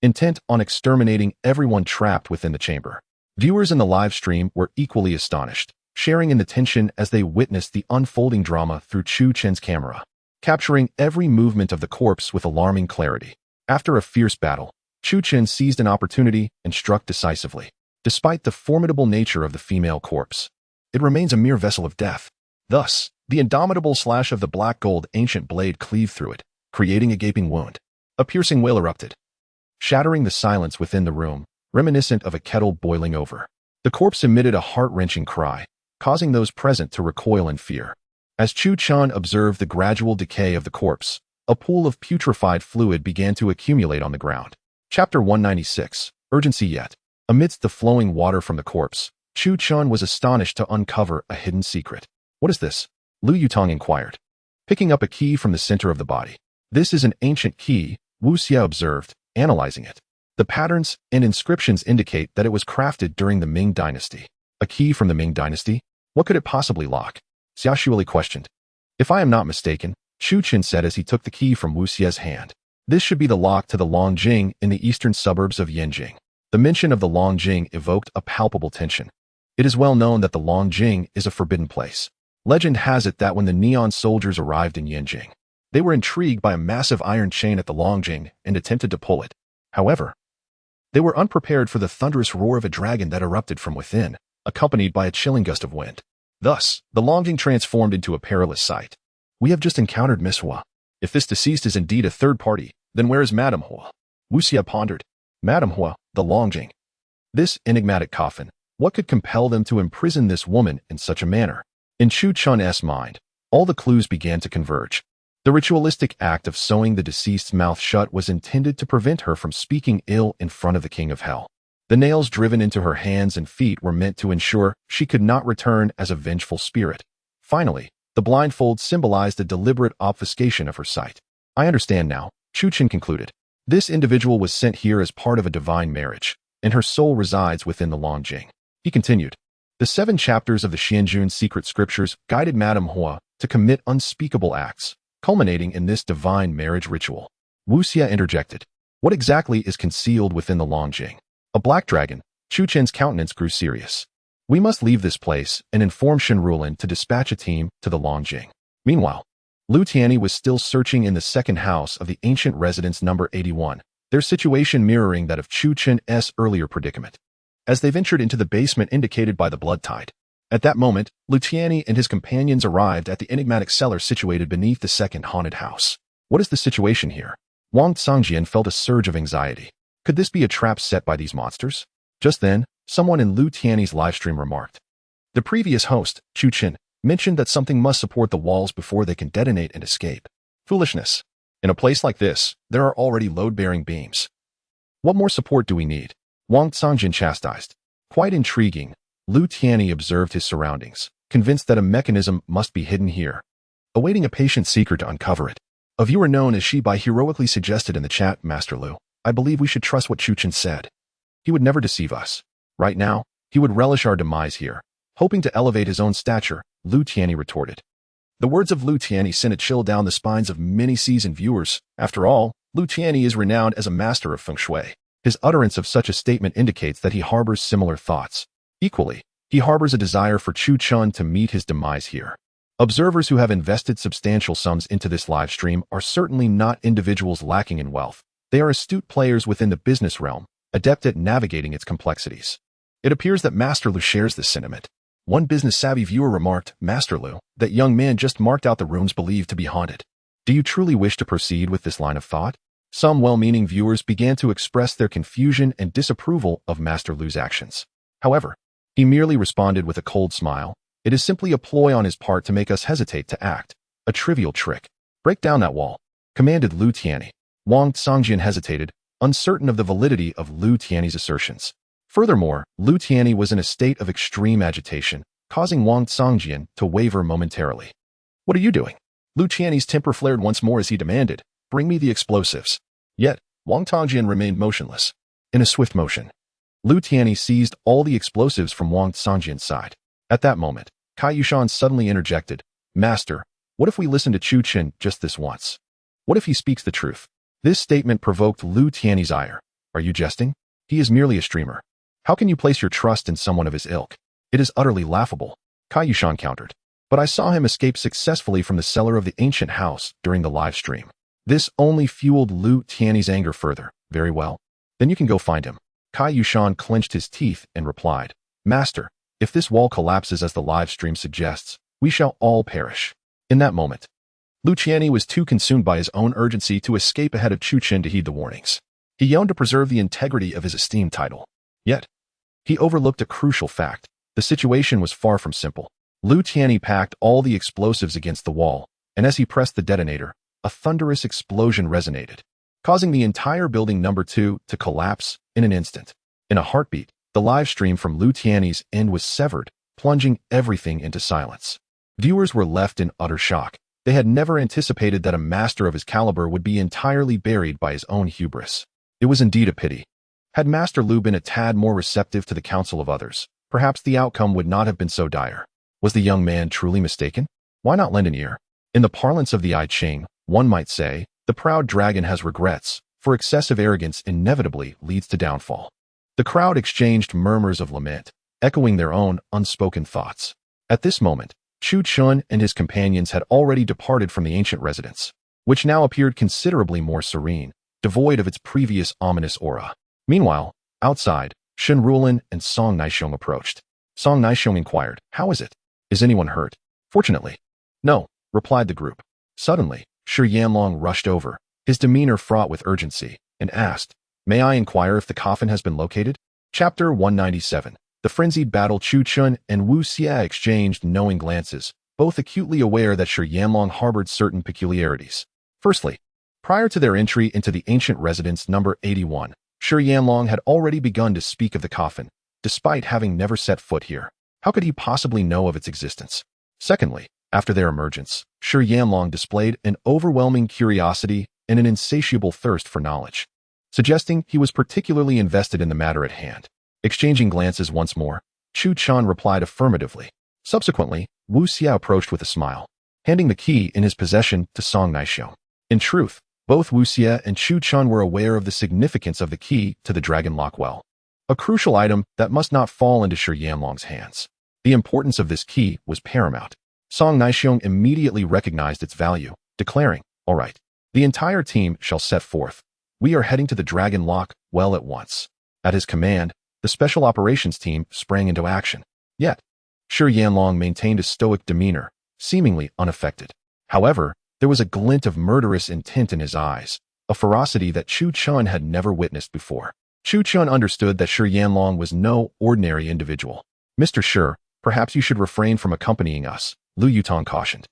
intent on exterminating everyone trapped within the chamber. Viewers in the live stream were equally astonished, sharing in the tension as they witnessed the unfolding drama through Chu Chun's camera, capturing every movement of the corpse with alarming clarity. After a fierce battle, Chu Chun seized an opportunity and struck decisively. Despite the formidable nature of the female corpse, it remains a mere vessel of death. Thus, the indomitable slash of the black gold ancient blade cleaved through it, creating a gaping wound. A piercing wail erupted, shattering the silence within the room, reminiscent of a kettle boiling over. The corpse emitted a heart-wrenching cry, causing those present to recoil in fear. As Chu Chun observed the gradual decay of the corpse, a pool of putrefied fluid began to accumulate on the ground. Chapter 196, Urgency Yet. Amidst the flowing water from the corpse, Chu Chun was astonished to uncover a hidden secret. What is this? Lu Yutong inquired, picking up a key from the center of the body. This is an ancient key, Wu Xie observed, analyzing it. The patterns and inscriptions indicate that it was crafted during the Ming dynasty. A key from the Ming dynasty? What could it possibly lock? Xia Shuili questioned. If I am not mistaken, Chu Chun said as he took the key from Wu Xie's hand, this should be the lock to the Longjing in the eastern suburbs of Yanjing. The mention of the Longjing evoked a palpable tension. It is well known that the Longjing is a forbidden place. Legend has it that when the Neon soldiers arrived in Yanjing, they were intrigued by a massive iron chain at the Longjing and attempted to pull it. However, they were unprepared for the thunderous roar of a dragon that erupted from within, accompanied by a chilling gust of wind. Thus, the Longjing transformed into a perilous sight. We have just encountered Miss Hua. If this deceased is indeed a third party, then where is Madame Hua? Wu Xie pondered. Madame Hua, the Longjing. This enigmatic coffin, what could compel them to imprison this woman in such a manner? In Chu Chun's mind, all the clues began to converge. The ritualistic act of sewing the deceased's mouth shut was intended to prevent her from speaking ill in front of the King of Hell. The nails driven into her hands and feet were meant to ensure she could not return as a vengeful spirit. Finally, the blindfold symbolized a deliberate obfuscation of her sight. I understand now, Chu Chun concluded. This individual was sent here as part of a divine marriage, and her soul resides within the Longjing. He continued. The 7 chapters of the Xianjun secret scriptures guided Madame Hua to commit unspeakable acts, culminating in this divine marriage ritual. Wu Xie interjected. What exactly is concealed within the Longjing? A black dragon. Chu Chun's countenance grew serious. We must leave this place and inform Shen Rulin to dispatch a team to the Longjing. Meanwhile, Lu Tianyi was still searching in the second house of the ancient residence number 81, their situation mirroring that of Chu Chun's earlier predicament. As they ventured into the basement indicated by the blood tide, at that moment, Lu Tianyi and his companions arrived at the enigmatic cellar situated beneath the second haunted house. What is the situation here? Wang Zhangjian felt a surge of anxiety. Could this be a trap set by these monsters? Just then, someone in Lu Tianyi's livestream remarked. The previous host, Chu Chun, mentioned that something must support the walls before they can detonate and escape. Foolishness. In a place like this, there are already load-bearing beams. What more support do we need? Wang Zhangjin chastised. Quite intriguing, Lu Tianyi observed his surroundings, convinced that a mechanism must be hidden here, awaiting a patient seeker to uncover it. A viewer known as Shibai heroically suggested in the chat, Master Lu, I believe we should trust what Chu Chun said. He would never deceive us. Right now, he would relish our demise here. Hoping to elevate his own stature, Lu Tianyi retorted. The words of Lu Tianyi sent a chill down the spines of many seasoned viewers. After all, Lu Tianyi is renowned as a master of feng shui. His utterance of such a statement indicates that he harbors similar thoughts. Equally, he harbors a desire for Chu Chun to meet his demise here. Observers who have invested substantial sums into this live stream are certainly not individuals lacking in wealth. They are astute players within the business realm, adept at navigating its complexities. It appears that Master Lu shares this sentiment. One business-savvy viewer remarked, Master Lu, that young man just marked out the rooms believed to be haunted. Do you truly wish to proceed with this line of thought? Some well-meaning viewers began to express their confusion and disapproval of Master Lu's actions. However, he merely responded with a cold smile. It is simply a ploy on his part to make us hesitate to act. A trivial trick. Break down that wall, commanded Lu Tianyi. Wang Zhangjian hesitated, uncertain of the validity of Lu Tianyi's assertions. Furthermore, Lu Tianyi was in a state of extreme agitation, causing Wang Zhangjian to waver momentarily. What are you doing? Lu Tianyi's temper flared once more as he demanded, bring me the explosives. Yet, Wang Zhangjian remained motionless. In a swift motion, Lu Tianyi seized all the explosives from Wang Zhangjian's side. At that moment, Cai Yushan suddenly interjected, Master, what if we listen to Chu Qin just this once? What if he speaks the truth? This statement provoked Lu Tianyi's ire. Are you jesting? He is merely a streamer. How can you place your trust in someone of his ilk? It is utterly laughable, Cai Yushan countered. But I saw him escape successfully from the cellar of the ancient house during the live stream. This only fueled Lu Tianyi's anger further. Very well. Then you can go find him. Cai Yushan clenched his teeth and replied, Master, if this wall collapses as the live stream suggests, we shall all perish. In that moment, Lu Tianyi was too consumed by his own urgency to escape ahead of Chu Qin to heed the warnings. He yearned to preserve the integrity of his esteemed title. Yet, he overlooked a crucial fact. The situation was far from simple. Lu Tianyi packed all the explosives against the wall, and as he pressed the detonator, a thunderous explosion resonated, causing the entire building number 2 to collapse in an instant. In a heartbeat, the live stream from Lu Tianyi's end was severed, plunging everything into silence. Viewers were left in utter shock. They had never anticipated that a master of his caliber would be entirely buried by his own hubris. It was indeed a pity. Had Master Lu been a tad more receptive to the counsel of others, perhaps the outcome would not have been so dire. Was the young man truly mistaken? Why not lend an ear? In the parlance of the I Ching, one might say, the proud dragon has regrets, for excessive arrogance inevitably leads to downfall. The crowd exchanged murmurs of lament, echoing their own unspoken thoughts. At this moment, Chu Qin and his companions had already departed from the ancient residence, which now appeared considerably more serene, devoid of its previous ominous aura. Meanwhile, outside, Shen Rulin and Song Naixiong approached. Song Naixiong inquired, How is it? Is anyone hurt? Fortunately, no, replied the group. Suddenly, Shi Yanlong rushed over, his demeanor fraught with urgency, and asked, May I inquire if the coffin has been located? Chapter 197. The frenzied battle. Chu Qin and Wu Xie exchanged knowing glances, both acutely aware that Shi Yanlong harbored certain peculiarities. Firstly, prior to their entry into the ancient residence number 81, Shi Yanlong had already begun to speak of the coffin, despite having never set foot here. How could he possibly know of its existence? Secondly, after their emergence, Shi Yanlong displayed an overwhelming curiosity and an insatiable thirst for knowledge, suggesting he was particularly invested in the matter at hand. Exchanging glances once more, Chu Qin replied affirmatively. Subsequently, Wu Xie approached with a smile, handing the key in his possession to Song Naixiong. In truth, both Wu Xie and Chu Qin were aware of the significance of the key to the Dragon Lock Well, a crucial item that must not fall into Shi Yanlong's hands. The importance of this key was paramount. Song Naixiong immediately recognized its value, declaring, All right, the entire team shall set forth. We are heading to the Dragon Lock Well at once. At his command, the special operations team sprang into action. Yet, Shi Yanlong maintained a stoic demeanor, seemingly unaffected. However, there was a glint of murderous intent in his eyes, a ferocity that Chu Qin had never witnessed before. Chu Qin understood that Shi Yanlong was no ordinary individual. Mr. Shi, perhaps you should refrain from accompanying us, Lu Yutong cautioned.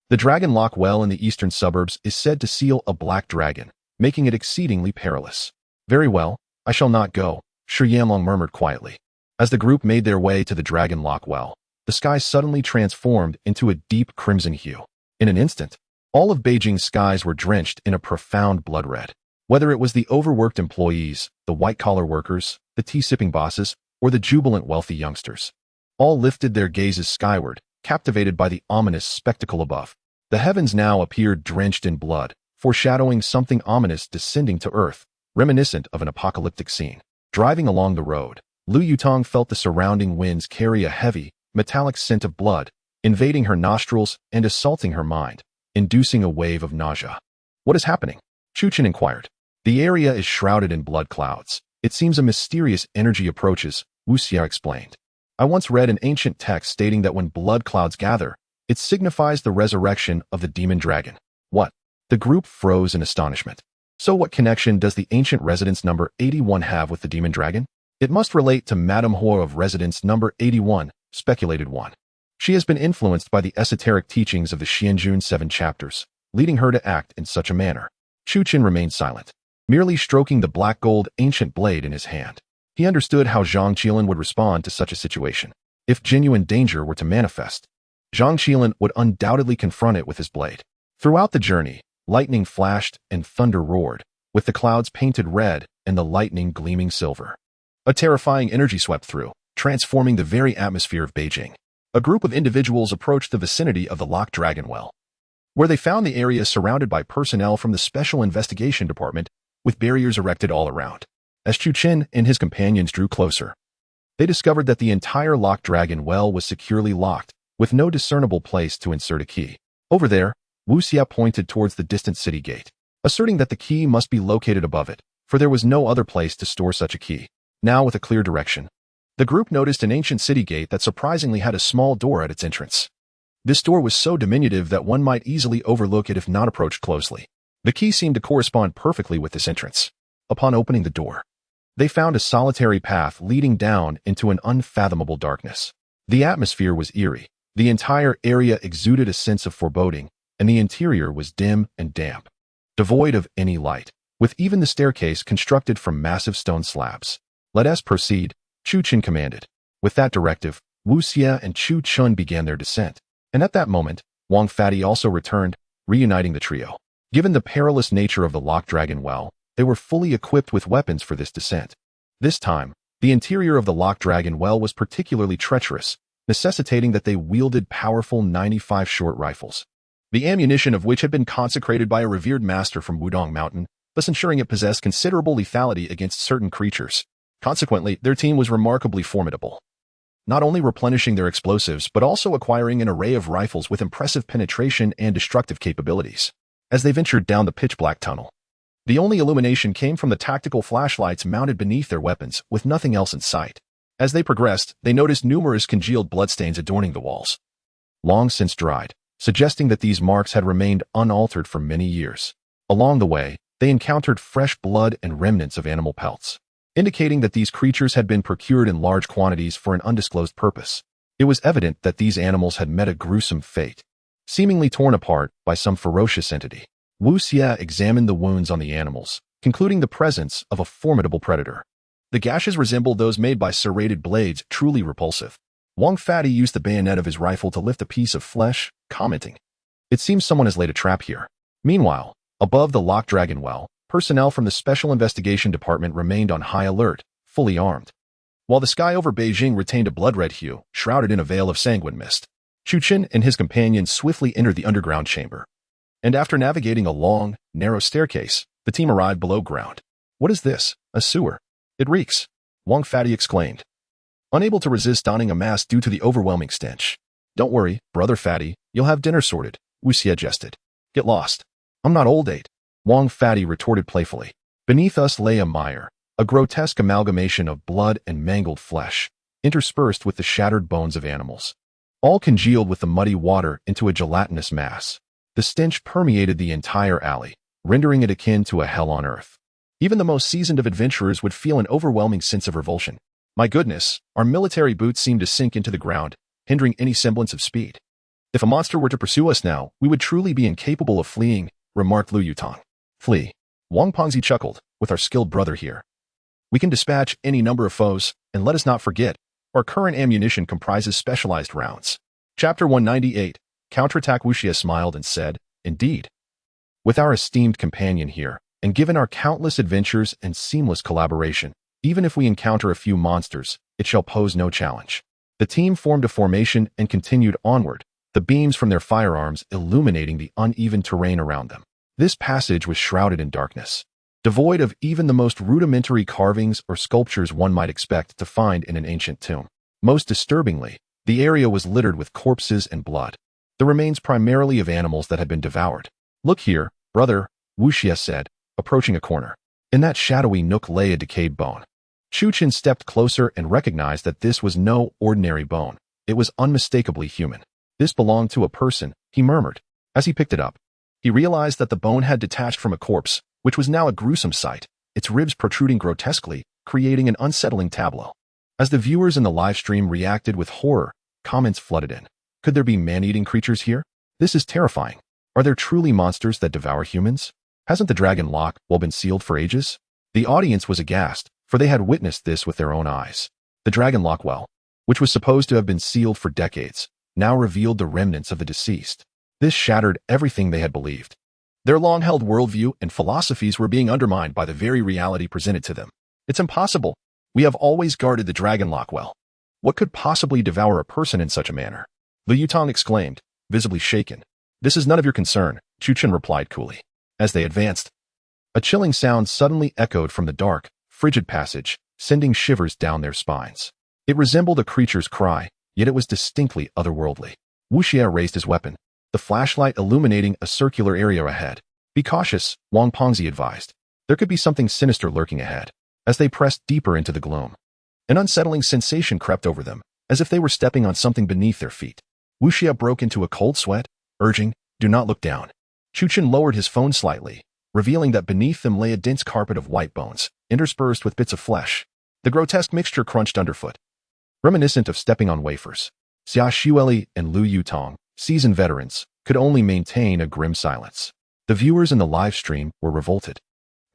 The Dragon Lock Well in the eastern suburbs is said to seal a black dragon, making it exceedingly perilous. Very well, I shall not go, Shi Yanlong murmured quietly. As the group made their way to the Dragon Lock Well, the sky suddenly transformed into a deep crimson hue. In an instant, all of Beijing's skies were drenched in a profound blood red. Whether it was the overworked employees, the white-collar workers, the tea-sipping bosses, or the jubilant wealthy youngsters, all lifted their gazes skyward, captivated by the ominous spectacle above. The heavens now appeared drenched in blood, foreshadowing something ominous descending to earth, reminiscent of an apocalyptic scene. Driving along the road, Lu Yutong felt the surrounding winds carry a heavy, metallic scent of blood, invading her nostrils and assaulting her mind, inducing a wave of nausea. What is happening? Chu Qin inquired. The area is shrouded in blood clouds. It seems a mysterious energy approaches, Wu Xie explained. I once read an ancient text stating that when blood clouds gather, it signifies the resurrection of the demon dragon. What? The group froze in astonishment. So what connection does the ancient residence number 81 have with the demon dragon? It must relate to Madame Ho of residence number 81, speculated one. She has been influenced by the esoteric teachings of the Xianjun 7 chapters, leading her to act in such a manner. Chu Qin remained silent, merely stroking the black gold ancient blade in his hand. He understood how Zhang Qiling would respond to such a situation. If genuine danger were to manifest, Zhang Qiling would undoubtedly confront it with his blade. Throughout the journey, lightning flashed and thunder roared, with the clouds painted red and the lightning gleaming silver. A terrifying energy swept through, transforming the very atmosphere of Beijing. A group of individuals approached the vicinity of the locked dragon well, where they found the area surrounded by personnel from the Special Investigation Department, with barriers erected all around. As Chu Qin and his companions drew closer, they discovered that the entire locked dragon well was securely locked, with no discernible place to insert a key. Over there, Wu Xie pointed towards the distant city gate, asserting that the key must be located above it, for there was no other place to store such a key. Now, with a clear direction, the group noticed an ancient city gate that surprisingly had a small door at its entrance. This door was so diminutive that one might easily overlook it if not approached closely. The key seemed to correspond perfectly with this entrance. Upon opening the door, they found a solitary path leading down into an unfathomable darkness. The atmosphere was eerie. The entire area exuded a sense of foreboding, and the interior was dim and damp, devoid of any light, with even the staircase constructed from massive stone slabs. "Let us proceed," Chu Qin commanded. With that directive, Wu Xie and Chu Chun began their descent, and at that moment, Wang Fati also returned, reuniting the trio. Given the perilous nature of the locked dragon well, they were fully equipped with weapons for this descent. This time, the interior of the locked dragon well was particularly treacherous, necessitating that they wielded powerful 95 short rifles, the ammunition of which had been consecrated by a revered master from Wudong Mountain, thus ensuring it possessed considerable lethality against certain creatures. Consequently, their team was remarkably formidable, not only replenishing their explosives but also acquiring an array of rifles with impressive penetration and destructive capabilities. As they ventured down the pitch-black tunnel, the only illumination came from the tactical flashlights mounted beneath their weapons, with nothing else in sight. As they progressed, they noticed numerous congealed bloodstains adorning the walls, long since dried, suggesting that these marks had remained unaltered for many years. Along the way, they encountered fresh blood and remnants of animal pelts, indicating that these creatures had been procured in large quantities for an undisclosed purpose. It was evident that these animals had met a gruesome fate, seemingly torn apart by some ferocious entity. Wu Xie examined the wounds on the animals, concluding the presence of a formidable predator. The gashes resembled those made by serrated blades, truly repulsive. Wang Fati used the bayonet of his rifle to lift a piece of flesh, commenting, "It seems someone has laid a trap here." Meanwhile, above the locked dragon well, personnel from the Special Investigation Department remained on high alert, fully armed, while the sky over Beijing retained a blood-red hue, shrouded in a veil of sanguine mist. Chu Qin and his companions swiftly entered the underground chamber, and after navigating a long, narrow staircase, the team arrived below ground. "What is this? A sewer? It reeks," Wang Fati exclaimed, unable to resist donning a mask due to the overwhelming stench. "Don't worry, Brother Fati, you'll have dinner sorted," Wu Xie jested. "Get lost. I'm not old eight," Wang Fati retorted playfully. Beneath us lay a mire, a grotesque amalgamation of blood and mangled flesh, interspersed with the shattered bones of animals, all congealed with the muddy water into a gelatinous mass. The stench permeated the entire alley, rendering it akin to a hell on earth. Even the most seasoned of adventurers would feel an overwhelming sense of revulsion. My goodness, our military boots seemed to sink into the ground, hindering any semblance of speed. "If a monster were to pursue us now, we would truly be incapable of fleeing," remarked Lu Yutong. "Flee," Wang Pengzi chuckled, "with our skilled brother here. We can dispatch any number of foes, and let us not forget, our current ammunition comprises specialized rounds." Chapter 198, Counterattack. Wu Xie smiled and said, "Indeed. With our esteemed companion here, and given our countless adventures and seamless collaboration, even if we encounter a few monsters, it shall pose no challenge." The team formed a formation and continued onward, the beams from their firearms illuminating the uneven terrain around them. This passage was shrouded in darkness, devoid of even the most rudimentary carvings or sculptures one might expect to find in an ancient tomb. Most disturbingly, the area was littered with corpses and blood, the remains primarily of animals that had been devoured. "Look here, brother," Wu Xie said, approaching a corner. In that shadowy nook lay a decayed bone. Chu Qin stepped closer and recognized that this was no ordinary bone. It was unmistakably human. "This belonged to a person," he murmured. As he picked it up, he realized that the bone had detached from a corpse, which was now a gruesome sight, its ribs protruding grotesquely, creating an unsettling tableau. As the viewers in the live stream reacted with horror, comments flooded in. "Could there be man-eating creatures here? This is terrifying." Are there truly monsters that devour humans? Hasn't the dragon lock well been sealed for ages? The audience was aghast, for they had witnessed this with their own eyes. The dragon lock well, which was supposed to have been sealed for decades, now revealed the remnants of the deceased. This shattered everything they had believed. Their long-held worldview and philosophies were being undermined by the very reality presented to them. It's impossible. We have always guarded the dragon lock well. What could possibly devour a person in such a manner? Lu Yutong exclaimed, visibly shaken. This is none of your concern, Chu Chen replied coolly. As they advanced, a chilling sound suddenly echoed from the dark, frigid passage, sending shivers down their spines. It resembled a creature's cry, yet it was distinctly otherworldly. Wu Xie raised his weapon, the flashlight illuminating a circular area ahead. Be cautious, Wang Pengzi advised. There could be something sinister lurking ahead. As they pressed deeper into the gloom, an unsettling sensation crept over them, as if they were stepping on something beneath their feet. Wu Xie broke into a cold sweat, urging, do not look down. Chu Chen lowered his phone slightly, revealing that beneath them lay a dense carpet of white bones, interspersed with bits of flesh. The grotesque mixture crunched underfoot, reminiscent of stepping on wafers. Xia Xueli and Lu Yutong, seasoned veterans, could only maintain a grim silence. The viewers in the live stream were revolted,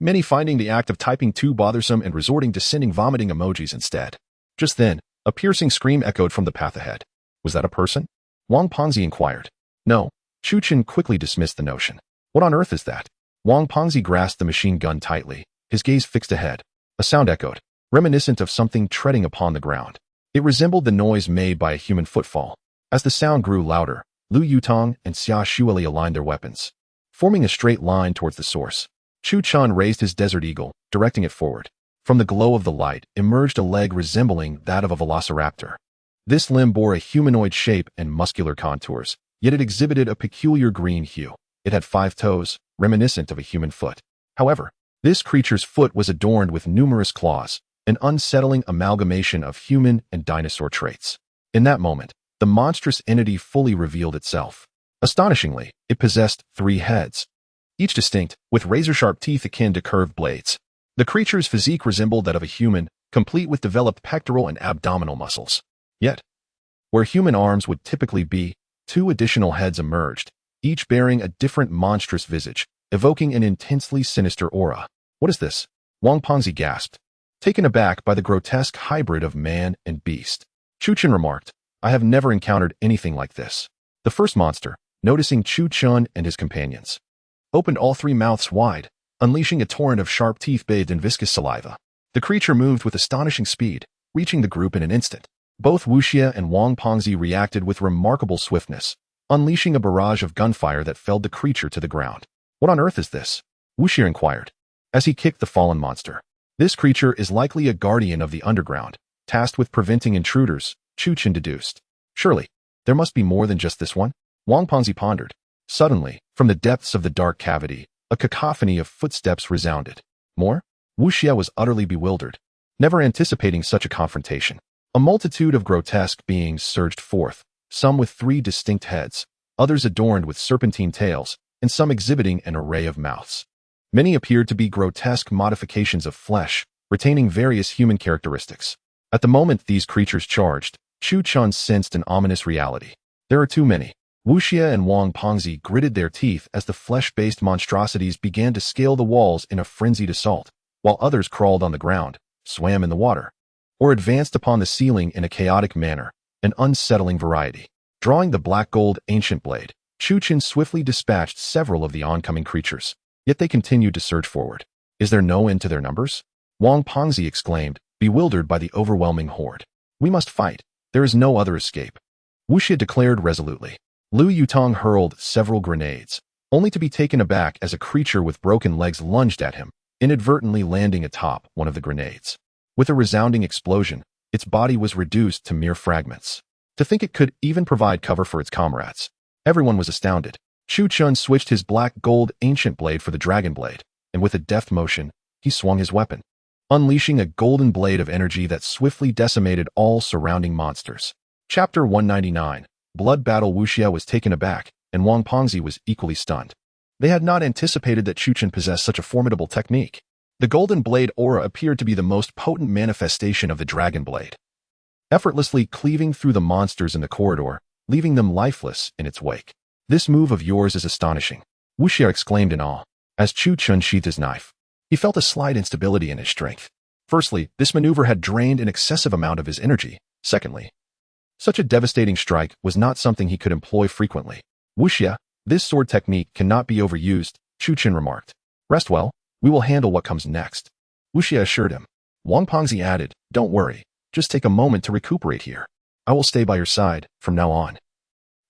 many finding the act of typing too bothersome and resorting to sending vomiting emojis instead. Just then, a piercing scream echoed from the path ahead. Was that a person? Wang Pengzi inquired. No. Chu Chen quickly dismissed the notion. What on earth is that? Wang Pengzi grasped the machine gun tightly, his gaze fixed ahead. A sound echoed, reminiscent of something treading upon the ground. It resembled the noise made by a human footfall. As the sound grew louder, Lu Yutong and Xia Xueli aligned their weapons, forming a straight line towards the source. Chu Chen raised his Desert Eagle, directing it forward. From the glow of the light emerged a leg resembling that of a velociraptor. This limb bore a humanoid shape and muscular contours, yet it exhibited a peculiar green hue. It had 5 toes, reminiscent of a human foot. However, this creature's foot was adorned with numerous claws, an unsettling amalgamation of human and dinosaur traits. In that moment, the monstrous entity fully revealed itself. Astonishingly, it possessed 3 heads, each distinct, with razor-sharp teeth akin to curved blades. The creature's physique resembled that of a human, complete with developed pectoral and abdominal muscles. Yet, where human arms would typically be, 2 additional heads emerged, each bearing a different monstrous visage, evoking an intensely sinister aura. What is this? Wang Pengzi gasped, taken aback by the grotesque hybrid of man and beast. Chu Chen remarked, I have never encountered anything like this. The first monster, noticing Chu Chen and his companions, opened all 3 mouths wide, unleashing a torrent of sharp teeth bathed in viscous saliva. The creature moved with astonishing speed, reaching the group in an instant. Both Wu Xie and Wang Pengzi reacted with remarkable swiftness, unleashing a barrage of gunfire that felled the creature to the ground. What on earth is this? Wu Xie inquired, as he kicked the fallen monster. This creature is likely a guardian of the underground, tasked with preventing intruders, Chu Chen deduced. Surely, there must be more than just this one? Wang Pengzi pondered. Suddenly, from the depths of the dark cavity, a cacophony of footsteps resounded. More? Wu Xie was utterly bewildered, never anticipating such a confrontation. A multitude of grotesque beings surged forth, some with 3 distinct heads, others adorned with serpentine tails, and some exhibiting an array of mouths. Many appeared to be grotesque modifications of flesh, retaining various human characteristics. At the moment these creatures charged, Chu Chen sensed an ominous reality. There are too many. Wu Xie and Wang Pengzi gritted their teeth as the flesh-based monstrosities began to scale the walls in a frenzied assault, while others crawled on the ground, swam in the water, or advanced upon the ceiling in a chaotic manner, an unsettling variety. Drawing the black gold ancient blade, Chu Chen swiftly dispatched several of the oncoming creatures, yet they continued to surge forward. Is there no end to their numbers? Wang Pengzi exclaimed, bewildered by the overwhelming horde. We must fight. There is no other escape. Wu Xie declared resolutely. Lu Yutong hurled several grenades, only to be taken aback as a creature with broken legs lunged at him, inadvertently landing atop one of the grenades. With a resounding explosion, its body was reduced to mere fragments. To think it could even provide cover for its comrades. Everyone was astounded. Chu Chen switched his black gold ancient blade for the dragon blade, and with a deft motion, he swung his weapon, unleashing a golden blade of energy that swiftly decimated all surrounding monsters. Chapter 199. Blood Battle. Wu Xie was taken aback, and Wang Pengzi was equally stunned. They had not anticipated that Chu Chen possessed such a formidable technique. The golden blade aura appeared to be the most potent manifestation of the dragon blade, effortlessly cleaving through the monsters in the corridor, leaving them lifeless in its wake. This move of yours is astonishing, Wu Xie exclaimed in awe, as Chu Chun sheathed his knife. He felt a slight instability in his strength. Firstly, this maneuver had drained an excessive amount of his energy. Secondly, such a devastating strike was not something he could employ frequently. Wu Xie, this sword technique cannot be overused, Chu Chun remarked. Rest well, we will handle what comes next. Wu Xie assured him. Wang Pengzi added, don't worry, just take a moment to recuperate here. I will stay by your side from now on.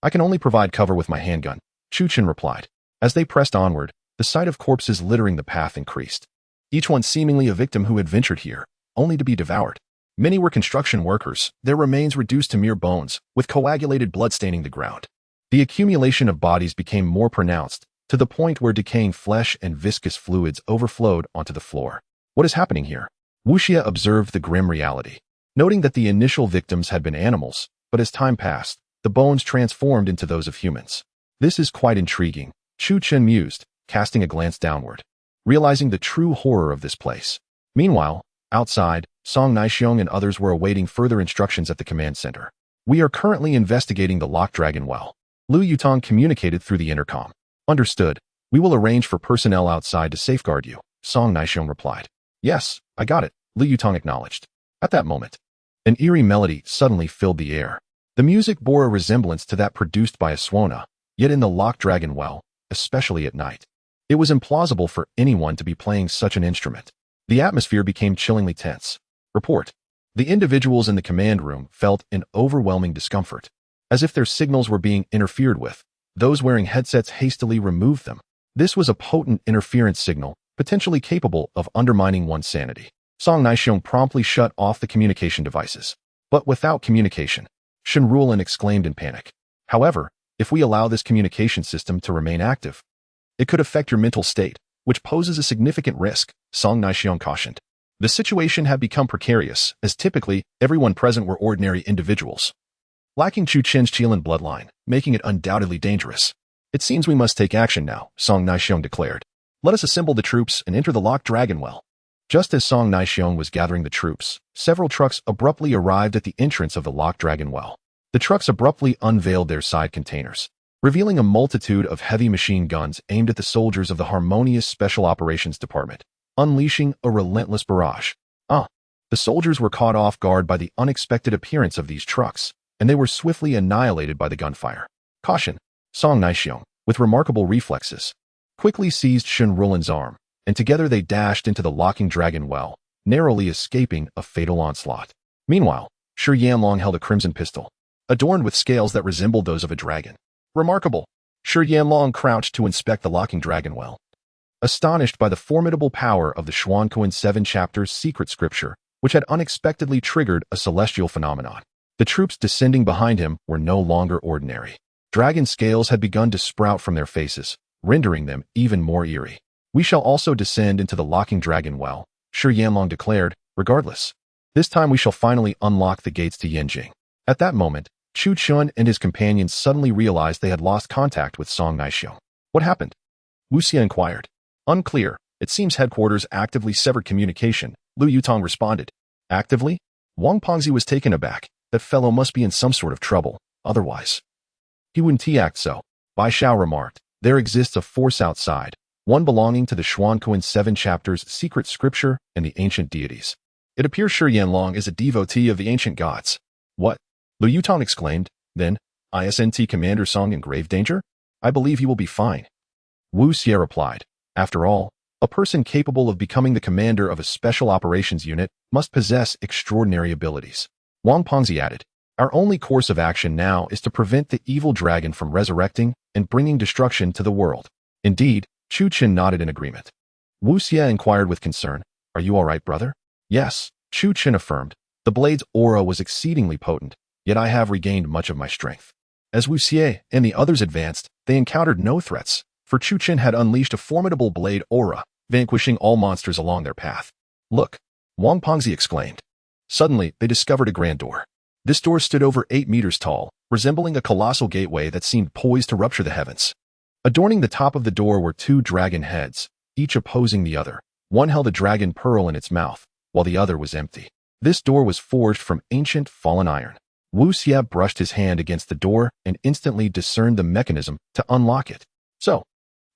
I can only provide cover with my handgun, Chu Chun replied. As they pressed onward, the sight of corpses littering the path increased. Each one seemingly a victim who had ventured here, only to be devoured. Many were construction workers, their remains reduced to mere bones, with coagulated blood staining the ground. The accumulation of bodies became more pronounced, to the point where decaying flesh and viscous fluids overflowed onto the floor. What is happening here? Wu Xie observed the grim reality. Noting that the initial victims had been animals, but as time passed, the bones transformed into those of humans. This is quite intriguing, Chu Chun mused, casting a glance downward, realizing the true horror of this place. Meanwhile, outside, Song Naixiong and others were awaiting further instructions at the command center. We are currently investigating the locked dragon well. Lu Yutong communicated through the intercom. Understood. We will arrange for personnel outside to safeguard you, Song Naixiong replied. Yes, I got it, Lu Yutong acknowledged. At that moment, an eerie melody suddenly filled the air. The music bore a resemblance to that produced by a Swana, yet in the locked dragon well, especially at night. It was implausible for anyone to be playing such an instrument. The atmosphere became chillingly tense. Report. The individuals in the command room felt an overwhelming discomfort. As if their signals were being interfered with, those wearing headsets hastily removed them. This was a potent interference signal, potentially capable of undermining one's sanity. Song Naixiong promptly shut off the communication devices. But without communication, Shen Rulin exclaimed in panic. However, if we allow this communication system to remain active, it could affect your mental state, which poses a significant risk, Song Naixiong cautioned. The situation had become precarious, as typically, everyone present were ordinary individuals, lacking Chu Chen's Qiling bloodline, making it undoubtedly dangerous. It seems we must take action now, Song Naixiong declared. Let us assemble the troops and enter the locked dragon well. Just as Song Naixiong was gathering the troops, several trucks abruptly arrived at the entrance of the locked dragon well. The trucks abruptly unveiled their side containers, revealing a multitude of heavy machine guns aimed at the soldiers of the Harmonious Special Operations Department, unleashing a relentless barrage. The soldiers were caught off guard by the unexpected appearance of these trucks, and they were swiftly annihilated by the gunfire. Caution! Song Naixiong, with remarkable reflexes, quickly seized Shen Rulin's arm, and together they dashed into the locking dragon well, narrowly escaping a fatal onslaught. Meanwhile, Shi Yanlong held a crimson pistol, adorned with scales that resembled those of a dragon. Remarkable! Shi Yanlong crouched to inspect the locking dragon well, astonished by the formidable power of the Xuankuan 7 chapters secret scripture, which had unexpectedly triggered a celestial phenomenon. The troops descending behind him were no longer ordinary. Dragon scales had begun to sprout from their faces, rendering them even more eerie. We shall also descend into the locking dragon well, Shi Yanlong declared, regardless. This time we shall finally unlock the gates to Yanjing. At that moment, Chu Chun and his companions suddenly realized they had lost contact with Song Naixiong. What happened? Wu Xie inquired. Unclear. It seems headquarters actively severed communication, Lu Yutong responded. Actively? Wang Pengzi was taken aback. That fellow must be in some sort of trouble, otherwise he wouldn't act so. Bai Xiao remarked. There exists a force outside, one belonging to the Xuankuan 7 chapters secret scripture and the ancient deities. It appears Shi Yanlong is a devotee of the ancient gods. What? Lu Yutong exclaimed. Then, ISNT Commander Song in grave danger? I believe he will be fine. Wu Xie replied. After all, a person capable of becoming the commander of a special operations unit must possess extraordinary abilities. Wang Pengzi added, our only course of action now is to prevent the evil dragon from resurrecting and bringing destruction to the world. Indeed, Chu Chen nodded in agreement. Wu Xie inquired with concern, are you all right, brother? Yes, Chu Chen affirmed. The blade's aura was exceedingly potent, yet I have regained much of my strength. As Wu Xie and the others advanced, they encountered no threats, for Chu Chen had unleashed a formidable blade aura, vanquishing all monsters along their path. Look, Wang Pengzi exclaimed. Suddenly, they discovered a grand door. This door stood over 8 meters tall, resembling a colossal gateway that seemed poised to rupture the heavens. Adorning the top of the door were 2 dragon heads, each opposing the other. One held a dragon pearl in its mouth, while the other was empty. This door was forged from ancient fallen iron. Wu Xie brushed his hand against the door and instantly discerned the mechanism to unlock it. So,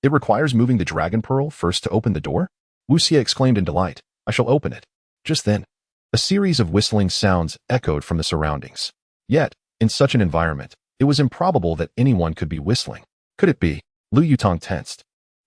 it requires moving the dragon pearl first to open the door? Wu Xie exclaimed in delight. I shall open it. Just then, a series of whistling sounds echoed from the surroundings. Yet, in such an environment, it was improbable that anyone could be whistling. Could it be? Lu Yutong tensed.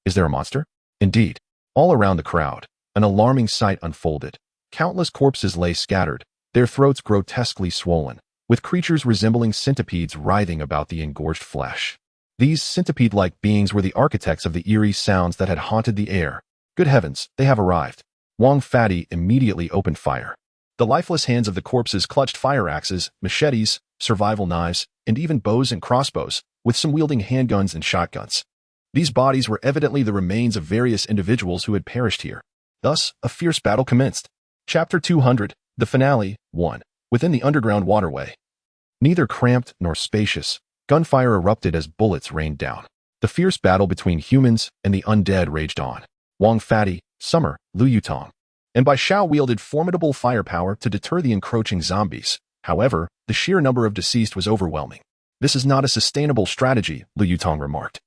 Is there a monster? Indeed. All around the crowd, an alarming sight unfolded. Countless corpses lay scattered, their throats grotesquely swollen, with creatures resembling centipedes writhing about the engorged flesh. These centipede-like beings were the architects of the eerie sounds that had haunted the air. Good heavens, they have arrived. Wang Fatty immediately opened fire. The lifeless hands of the corpses clutched fire axes, machetes, survival knives, and even bows and crossbows, with some wielding handguns and shotguns. These bodies were evidently the remains of various individuals who had perished here. Thus, a fierce battle commenced. Chapter 200, The Finale, 1. Within the underground waterway. Neither cramped nor spacious, gunfire erupted as bullets rained down. The fierce battle between humans and the undead raged on. Wang Fatty, Summer, Lu Yutong, and Bai Xiao wielded formidable firepower to deter the encroaching zombies. However, the sheer number of deceased was overwhelming. This is not a sustainable strategy, Lu Yutong remarked,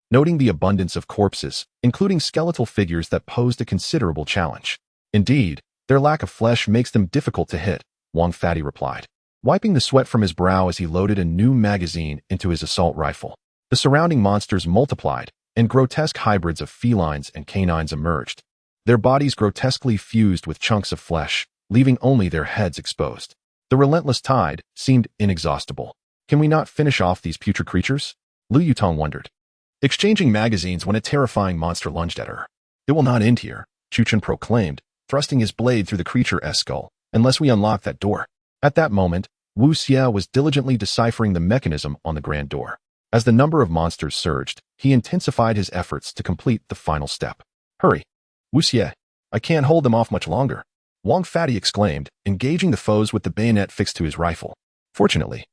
noting the abundance of corpses, including skeletal figures that posed a considerable challenge. Indeed, their lack of flesh makes them difficult to hit, Wang Fatty replied, wiping the sweat from his brow as he loaded a new magazine into his assault rifle. The surrounding monsters multiplied, and grotesque hybrids of felines and canines emerged. Their bodies grotesquely fused with chunks of flesh, leaving only their heads exposed. The relentless tide seemed inexhaustible. Can we not finish off these putrid creatures? Lu Yutong wondered, exchanging magazines when a terrifying monster lunged at her. It will not end here, Chu Chen proclaimed, thrusting his blade through the creature's skull, unless we unlock that door. At that moment, Wu Xie was diligently deciphering the mechanism on the grand door. As the number of monsters surged, he intensified his efforts to complete the final step. Hurry, Wu Xie, I can't hold them off much longer, Wang Fatty exclaimed, engaging the foes with the bayonet fixed to his rifle. Fortunately,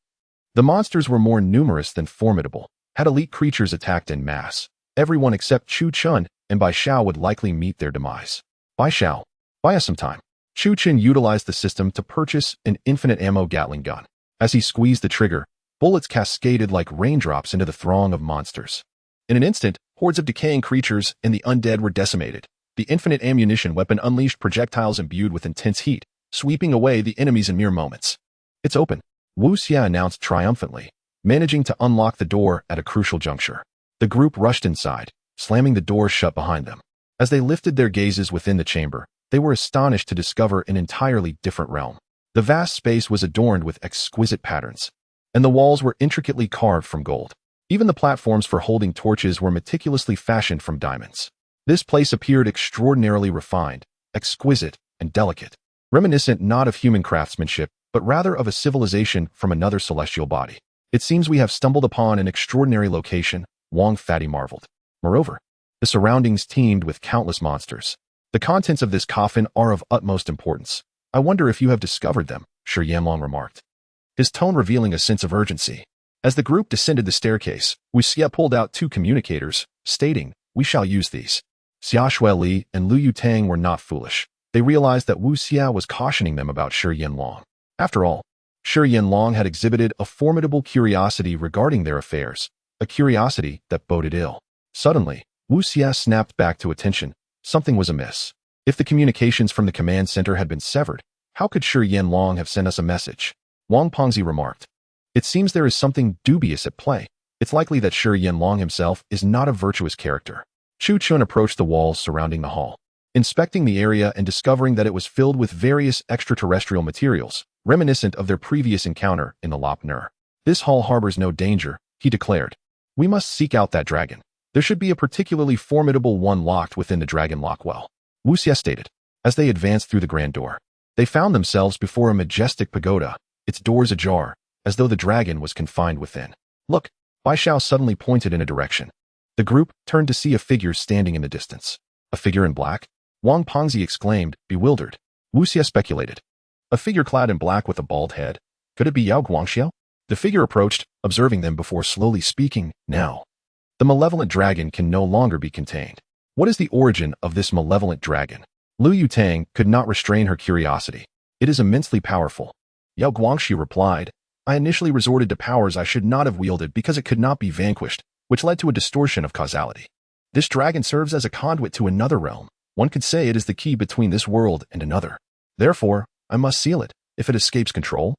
the monsters were more numerous than formidable. Had elite creatures attacked en masse, everyone except Chu Chun and Bai Xiao would likely meet their demise. Bai Xiao, buy us some time. Chu Chen utilized the system to purchase an infinite ammo Gatling gun. As he squeezed the trigger, bullets cascaded like raindrops into the throng of monsters. In an instant, hordes of decaying creatures and the undead were decimated. The infinite ammunition weapon unleashed projectiles imbued with intense heat, sweeping away the enemies in mere moments. It's open, Wu Xie announced triumphantly, managing to unlock the door at a crucial juncture. The group rushed inside, slamming the door shut behind them. As they lifted their gazes within the chamber, they were astonished to discover an entirely different realm. The vast space was adorned with exquisite patterns, and the walls were intricately carved from gold. Even the platforms for holding torches were meticulously fashioned from diamonds. This place appeared extraordinarily refined, exquisite, and delicate, reminiscent not of human craftsmanship, but rather of a civilization from another celestial body. It seems we have stumbled upon an extraordinary location, Wang Fatty marveled. Moreover, the surroundings teemed with countless monsters. The contents of this coffin are of utmost importance. I wonder if you have discovered them, Yan Huang remarked, his tone revealing a sense of urgency. As the group descended the staircase, Wu Xie pulled out 2 communicators, stating, we shall use these. Xia Shuili and Lu Yutang were not foolish. They realized that Wu Xie was cautioning them about Yan Huang. After all, Yan Huang had exhibited a formidable curiosity regarding their affairs, a curiosity that boded ill. Suddenly, Wu Xie snapped back to attention. Something was amiss. If the communications from the command center had been severed, how could Yan Huang have sent us a message? Wang Pengzi remarked. It seems there is something dubious at play. It's likely that Yan Huang himself is not a virtuous character. Chu Chun approached the walls surrounding the hall, inspecting the area and discovering that it was filled with various extraterrestrial materials, reminiscent of their previous encounter in the Lop Nur. This hall harbors no danger, he declared. We must seek out that dragon. There should be a particularly formidable one locked within the dragon lockwell, Wu Xie stated. As they advanced through the grand door, they found themselves before a majestic pagoda, its doors ajar, as though the dragon was confined within. Look, Bai Xiao suddenly pointed in a direction. The group turned to see a figure standing in the distance. A figure in black? Wang Pengzi exclaimed, bewildered. Wu Xie speculated. A figure clad in black with a bald head. Could it be Yao Guangxiao? The figure approached, observing them before slowly speaking, now. The malevolent dragon can no longer be contained. What is the origin of this malevolent dragon? Lu Yutang could not restrain her curiosity. It is immensely powerful. Yao Guangxi replied, I initially resorted to powers I should not have wielded because it could not be vanquished, which led to a distortion of causality. This dragon serves as a conduit to another realm. One could say it is the key between this world and another. Therefore, I must seal it. If it escapes control,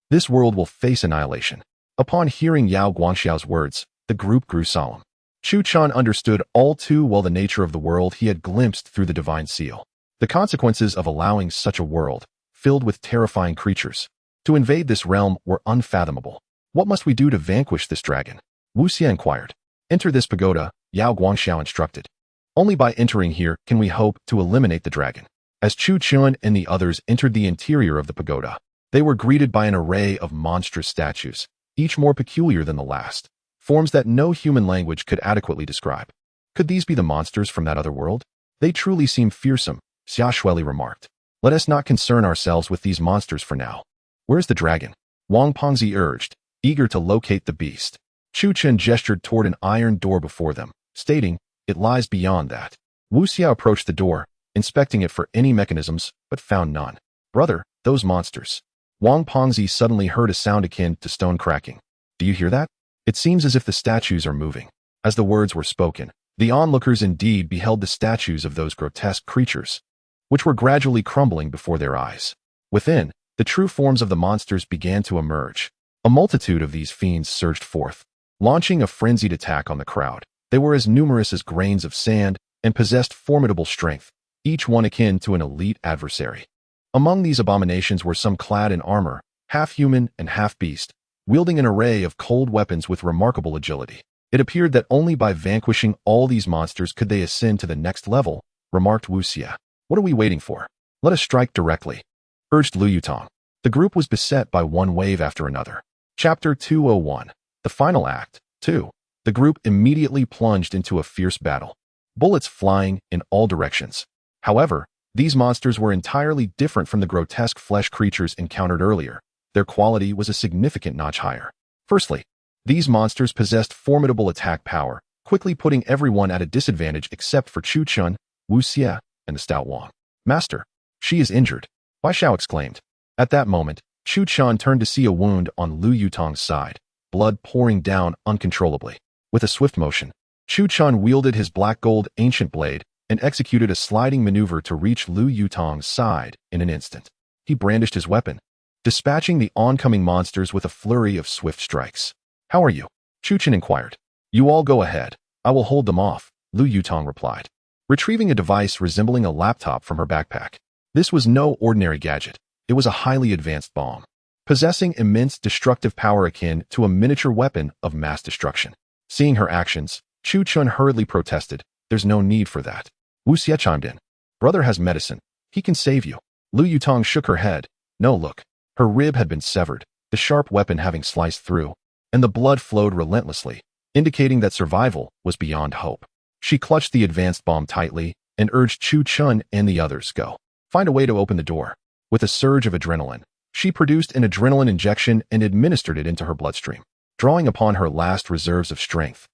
this world will face annihilation. Upon hearing Yao Guangxiao's words, the group grew solemn. Chu Chan understood all too well the nature of the world he had glimpsed through the divine seal. The consequences of allowing such a world, filled with terrifying creatures, to invade this realm were unfathomable. What must we do to vanquish this dragon? Wu Xie inquired. Enter this pagoda, Yao Guangxiao instructed. Only by entering here can we hope to eliminate the dragon. As Chu Chun and the others entered the interior of the pagoda, they were greeted by an array of monstrous statues, each more peculiar than the last, forms that no human language could adequately describe. Could these be the monsters from that other world? They truly seem fearsome, Xia Shueli remarked. Let us not concern ourselves with these monsters for now. Where's the dragon? Wang Pengzi urged, eager to locate the beast. Chu Chen gestured toward an iron door before them, stating, it lies beyond that. Wu Xie approached the door, inspecting it for any mechanisms, but found none. Brother, those monsters. Wang Pengzi suddenly heard a sound akin to stone cracking. Do you hear that? It seems as if the statues are moving. As the words were spoken, the onlookers indeed beheld the statues of those grotesque creatures, which were gradually crumbling before their eyes. Within, the true forms of the monsters began to emerge. A multitude of these fiends surged forth, launching a frenzied attack on the crowd. They were as numerous as grains of sand and possessed formidable strength, each one akin to an elite adversary. Among these abominations were some clad in armor, half human and half beast, wielding an array of cold weapons with remarkable agility. It appeared that only by vanquishing all these monsters could they ascend to the next level, remarked Wu Xie. What are we waiting for? Let us strike directly, urged Lu Yutong. The group was beset by one wave after another. Chapter 201. The Final Act, 2. The group immediately plunged into a fierce battle, bullets flying in all directions. However, these monsters were entirely different from the grotesque flesh creatures encountered earlier. Their quality was a significant notch higher. Firstly, these monsters possessed formidable attack power, quickly putting everyone at a disadvantage except for Chu Chun, Wu Xie, and the stout Wang. Master, she is injured, Bai Xiao exclaimed. At that moment, Chu Chun turned to see a wound on Lu Yutong's side, blood pouring down uncontrollably. With a swift motion, Chu Chun wielded his black gold ancient blade and executed a sliding maneuver to reach Lu Yutong's side in an instant. He brandished his weapon, dispatching the oncoming monsters with a flurry of swift strikes. How are you? Chu Chun inquired. You all go ahead. I will hold them off, Lu Yutong replied, retrieving a device resembling a laptop from her backpack. This was no ordinary gadget. It was a highly advanced bomb, possessing immense destructive power akin to a miniature weapon of mass destruction. Seeing her actions, Chu Chun hurriedly protested, there's no need for that. Wu Xie chimed in. Brother has medicine. He can save you. Lu Yutong shook her head. No, look. Her rib had been severed, the sharp weapon having sliced through, and the blood flowed relentlessly, indicating that survival was beyond hope. She clutched the advanced bomb tightly and urged Chu Chun and the others go. Find a way to open the door. With a surge of adrenaline, she produced an adrenaline injection and administered it into her bloodstream. Drawing upon her last reserves of strength,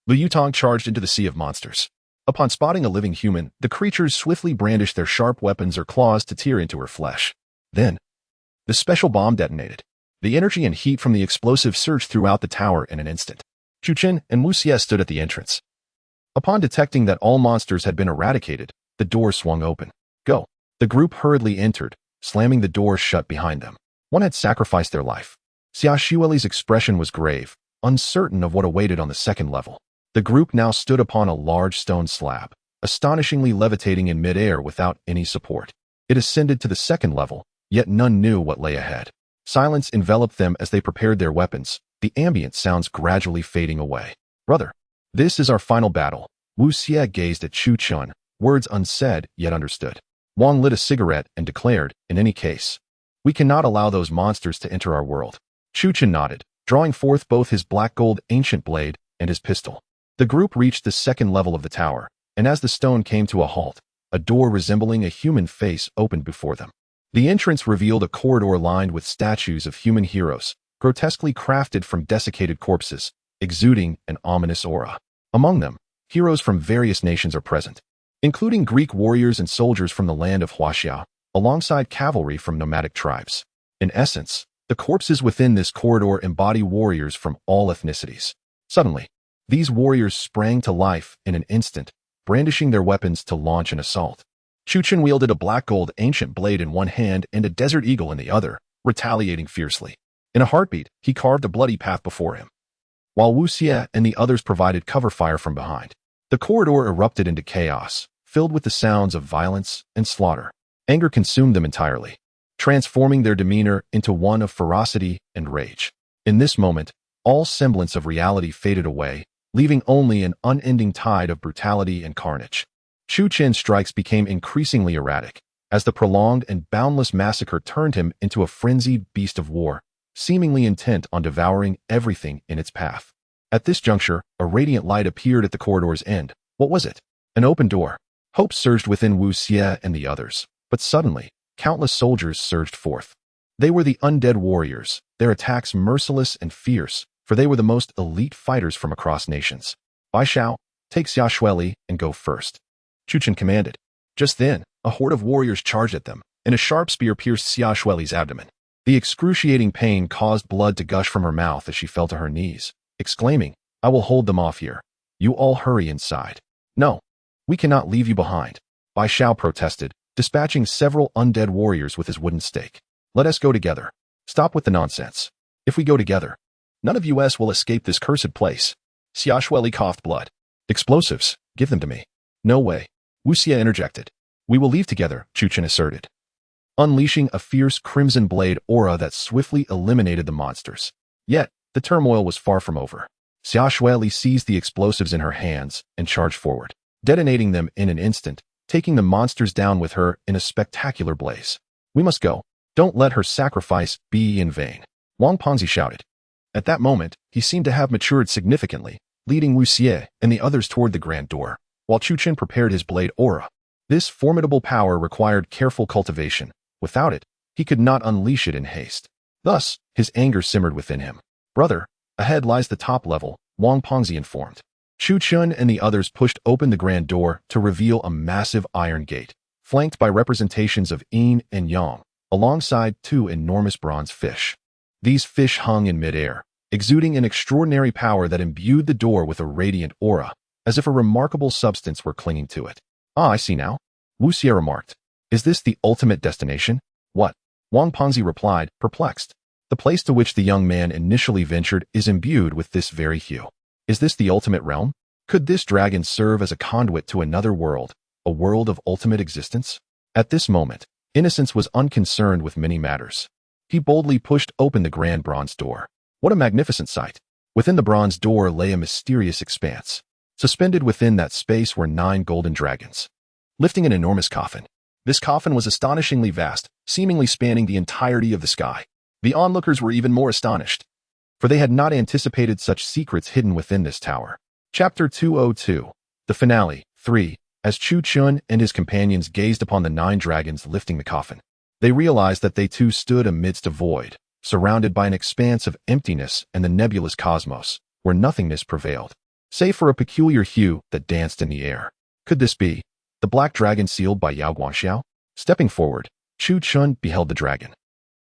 Lu Yutong charged into the sea of monsters. Upon spotting a living human, the creatures swiftly brandished their sharp weapons or claws to tear into her flesh. Then, the special bomb detonated. The energy and heat from the explosive surged throughout the tower in an instant. Chu Chen and Wu Xie stood at the entrance. Upon detecting that all monsters had been eradicated, the door swung open. Go. The group hurriedly entered, slamming the door shut behind them. One had sacrificed their life. Xia Shueli's expression was grave, uncertain of what awaited on the second level. The group now stood upon a large stone slab, astonishingly levitating in midair without any support. It ascended to the second level, yet none knew what lay ahead. Silence enveloped them as they prepared their weapons, the ambient sounds gradually fading away. Brother, this is our final battle. Wu Xie gazed at Chu Chun, words unsaid yet understood. Wang lit a cigarette and declared, in any case, we cannot allow those monsters to enter our world. Chu Chun nodded, drawing forth both his black gold ancient blade and his pistol. The group reached the second level of the tower, and as the stone came to a halt, a door resembling a human face opened before them. The entrance revealed a corridor lined with statues of human heroes, grotesquely crafted from desiccated corpses, exuding an ominous aura. Among them, heroes from various nations are present, including Greek warriors and soldiers from the land of Huaxia, alongside cavalry from nomadic tribes. In essence, The corpses within this corridor embody warriors from all ethnicities. Suddenly, these warriors sprang to life in an instant, brandishing their weapons to launch an assault. Chu Chen wielded a black gold ancient blade in one hand and a desert eagle in the other, retaliating fiercely. In a heartbeat, he carved a bloody path before him, while Wu Xie and the others provided cover fire from behind. The corridor erupted into chaos, filled with the sounds of violence and slaughter. Anger consumed them entirely, transforming their demeanor into one of ferocity and rage. In this moment, all semblance of reality faded away, leaving only an unending tide of brutality and carnage. Chu Chen's strikes became increasingly erratic, as the prolonged and boundless massacre turned him into a frenzied beast of war, seemingly intent on devouring everything in its path. At this juncture, a radiant light appeared at the corridor's end. What was it? An open door. Hope surged within Wu Xie and the others, but suddenly, countless soldiers surged forth. They were the undead warriors, their attacks merciless and fierce, for they were the most elite fighters from across nations. Bai Xiao, take Xia Shueli and go first, Chu Chen commanded. Just then, a horde of warriors charged at them, and a sharp spear pierced Xia Shueli's abdomen. The excruciating pain caused blood to gush from her mouth as she fell to her knees, exclaiming, "I will hold them off here. You all hurry inside." "No, we cannot leave you behind," Bai Xiao protested, dispatching several undead warriors with his wooden stake. "Let us go together. Stop with the nonsense. If we go together, none of us will escape this cursed place." Xia Shueli coughed blood. "Explosives, give them to me." "No way," Wu Xie interjected. "We will leave together," Chu Chen asserted, unleashing a fierce crimson blade aura that swiftly eliminated the monsters. Yet, the turmoil was far from over. Xia Shueli seized the explosives in her hands and charged forward, detonating them in an instant, taking the monsters down with her in a spectacular blaze. "We must go. Don't let her sacrifice be in vain," Wang Pengzi shouted. At that moment, he seemed to have matured significantly, leading Wu Xie and the others toward the grand door, while Chu Chen prepared his blade aura. This formidable power required careful cultivation. Without it, he could not unleash it in haste. Thus, his anger simmered within him. "Brother, ahead lies the top level," Wang Pengzi informed. Chu Chen and the others pushed open the grand door to reveal a massive iron gate, flanked by representations of yin and yang, alongside two enormous bronze fish. These fish hung in midair, exuding an extraordinary power that imbued the door with a radiant aura, as if a remarkable substance were clinging to it. "Ah, I see now," Wu Xie remarked. "Is this the ultimate destination?" "What?" Wang Pengzi replied, perplexed. "The place to which the young man initially ventured is imbued with this very hue. Is this the ultimate realm? Could this dragon serve as a conduit to another world, a world of ultimate existence?" At this moment, Innocence was unconcerned with many matters. He boldly pushed open the grand bronze door. What a magnificent sight! Within the bronze door lay a mysterious expanse. Suspended within that space were 9 golden dragons, lifting an enormous coffin. This coffin was astonishingly vast, seemingly spanning the entirety of the sky. The onlookers were even more astonished, for they had not anticipated such secrets hidden within this tower. Chapter 202, The Finale, 3. As Chu Chen and his companions gazed upon the 9 dragons lifting the coffin, they realized that they too stood amidst a void, surrounded by an expanse of emptiness and the nebulous cosmos, where nothingness prevailed, save for a peculiar hue that danced in the air. Could this be the black dragon sealed by Yao Guangxiao? Stepping forward, Chu Chen beheld the dragon.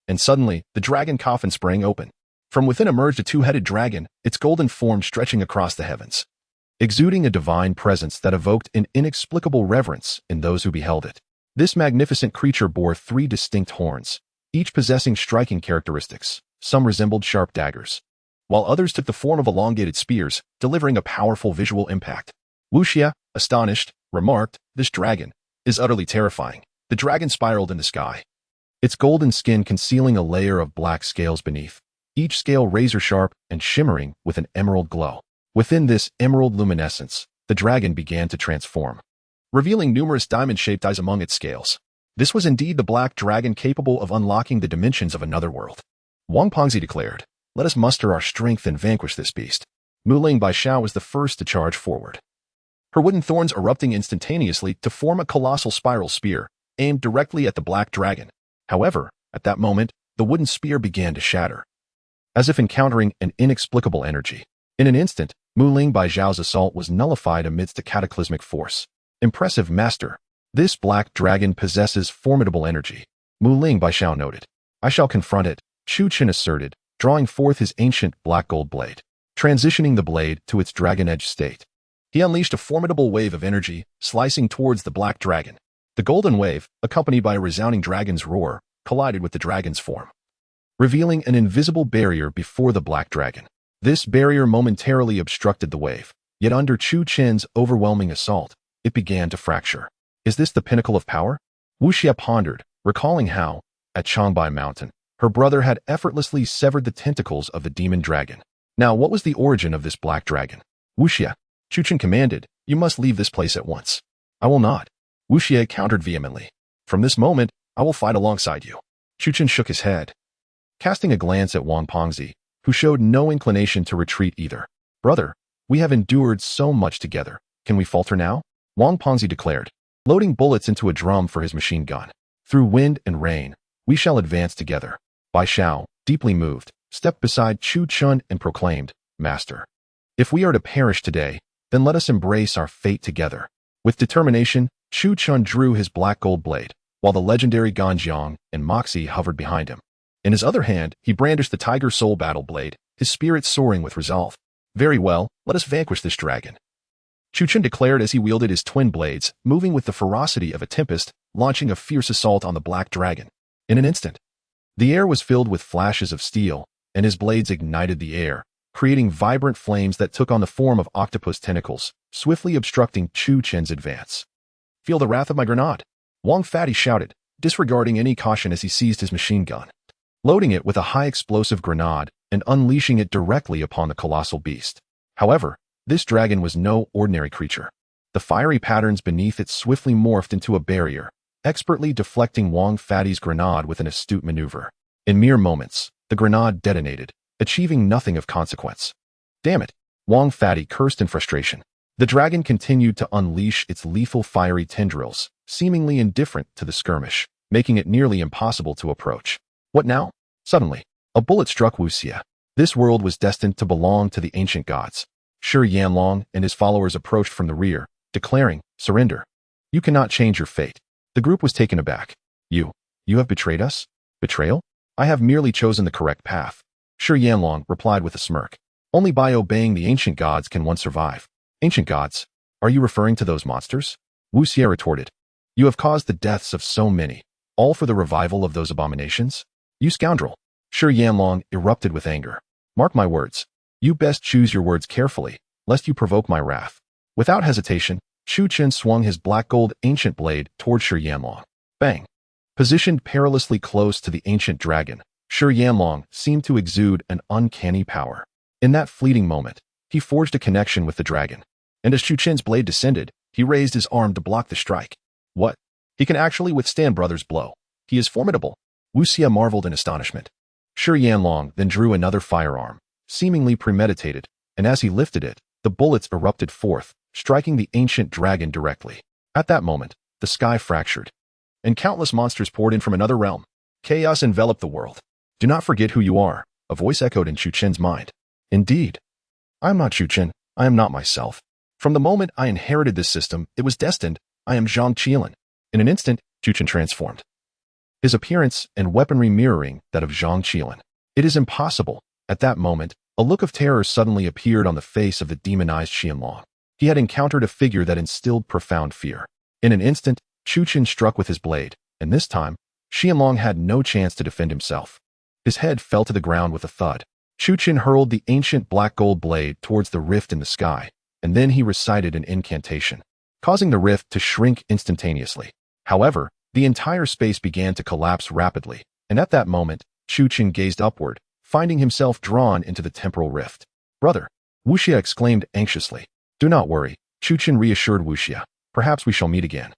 And suddenly, the dragon coffin sprang open. From within emerged a 2-headed dragon, its golden form stretching across the heavens, exuding a divine presence that evoked an inexplicable reverence in those who beheld it. This magnificent creature bore 3 distinct horns, each possessing striking characteristics. Some resembled sharp daggers, while others took the form of elongated spears, delivering a powerful visual impact. Wu Xie, astonished, remarked, "This dragon is utterly terrifying." The dragon spiraled in the sky, its golden skin concealing a layer of black scales beneath, each scale razor-sharp and shimmering with an emerald glow. Within this emerald luminescence, the dragon began to transform, revealing numerous diamond-shaped eyes among its scales. This was indeed the black dragon capable of unlocking the dimensions of another world. Wang Pengzi declared, "Let us muster our strength and vanquish this beast." Mu Ling Bai Xiao was the first to charge forward, her wooden thorns erupting instantaneously to form a colossal spiral spear, aimed directly at the black dragon. However, at that moment, the wooden spear began to shatter, as if encountering an inexplicable energy. In an instant, Mu Ling Bai Xiao's assault was nullified amidst a cataclysmic force. "Impressive, master. This black dragon possesses formidable energy," Mu Ling Bai Xiao noted. "I shall confront it," Chu Qin asserted, drawing forth his ancient black gold blade, transitioning the blade to its dragon-edge state. He unleashed a formidable wave of energy, slicing towards the black dragon. The golden wave, accompanied by a resounding dragon's roar, collided with the dragon's form, revealing an invisible barrier before the black dragon. This barrier momentarily obstructed the wave, yet under Chu Qin's overwhelming assault, it began to fracture. Is this the pinnacle of power? Wu Xie pondered, recalling how, at Changbai Mountain, her brother had effortlessly severed the tentacles of the demon dragon. Now, what was the origin of this black dragon? Wu Xie, Chu Qin commanded, you must leave this place at once. I will not. Wu Xie countered vehemently. From this moment, I will fight alongside you. Chu Qin shook his head, casting a glance at Wang Pengzi, who showed no inclination to retreat either. Brother, we have endured so much together. Can we falter now? Wang Pengzi declared, loading bullets into a drum for his machine gun. Through wind and rain, we shall advance together. Bai Xiao, deeply moved, stepped beside Chu Qin and proclaimed, Master, if we are to perish today, then let us embrace our fate together. With determination, Chu Qin drew his black gold blade, while the legendary Ganjiang and Moxie hovered behind him. In his other hand, he brandished the Tiger Soul battle blade, his spirit soaring with resolve. Very well, let us vanquish this dragon, Chu Qin declared as he wielded his twin blades, moving with the ferocity of a tempest, launching a fierce assault on the black dragon. In an instant, the air was filled with flashes of steel, and his blades ignited the air, creating vibrant flames that took on the form of octopus tentacles, swiftly obstructing Chu Qin's advance. Feel the wrath of my grenade, Wang Fatty shouted, disregarding any caution as he seized his machine gun, loading it with a high-explosive grenade and unleashing it directly upon the colossal beast. However, this dragon was no ordinary creature. The fiery patterns beneath it swiftly morphed into a barrier, expertly deflecting Wang Fatty's grenade with an astute maneuver. In mere moments, the grenade detonated, achieving nothing of consequence. Damn it, Wang Fatty cursed in frustration. The dragon continued to unleash its lethal fiery tendrils, seemingly indifferent to the skirmish, making it nearly impossible to approach. What now? Suddenly, a bullet struck Wu Xie. This world was destined to belong to the ancient gods. Yan Huang and his followers approached from the rear, declaring, surrender. You cannot change your fate. The group was taken aback. You have betrayed us? Betrayal? I have merely chosen the correct path. Yan Huang replied with a smirk. Only by obeying the ancient gods can one survive. Ancient gods? Are you referring to those monsters? Wu Xie retorted. You have caused the deaths of so many, all for the revival of those abominations? You scoundrel! Yan Huang erupted with anger. Mark my words. You best choose your words carefully, lest you provoke my wrath. Without hesitation, Chu Qin swung his black gold ancient blade toward Yan Huang. Bang! Positioned perilously close to the ancient dragon, Yan Huang seemed to exude an uncanny power. In that fleeting moment, he forged a connection with the dragon, and as Chu Qin's blade descended, he raised his arm to block the strike. What? He can actually withstand brother's blow. He is formidable. Wu Xie marveled in astonishment. Yan Huang then drew another firearm, seemingly premeditated, and as he lifted it, the bullets erupted forth, striking the ancient dragon directly. At that moment, the sky fractured, and countless monsters poured in from another realm. Chaos enveloped the world. Do not forget who you are, a voice echoed in Chu Qin's mind. Indeed. I am not Chu Qin. I am not myself. From the moment I inherited this system, it was destined. I am Zhang Qiling. In an instant, Chu Qin transformed, his appearance and weaponry mirroring that of Zhang Qiling. It is impossible. At that moment, a look of terror suddenly appeared on the face of the demonized Yan Huang. He had encountered a figure that instilled profound fear. In an instant, Chu Qin struck with his blade, and this time, Yan Huang had no chance to defend himself. His head fell to the ground with a thud. Chu Qin hurled the ancient black gold blade towards the rift in the sky, and then he recited an incantation, causing the rift to shrink instantaneously. However, the entire space began to collapse rapidly, and at that moment, Chu Qin gazed upward, finding himself drawn into the temporal rift. Brother, Wu Xie exclaimed anxiously. Do not worry, Chu Qin reassured Wu Xie. Perhaps we shall meet again.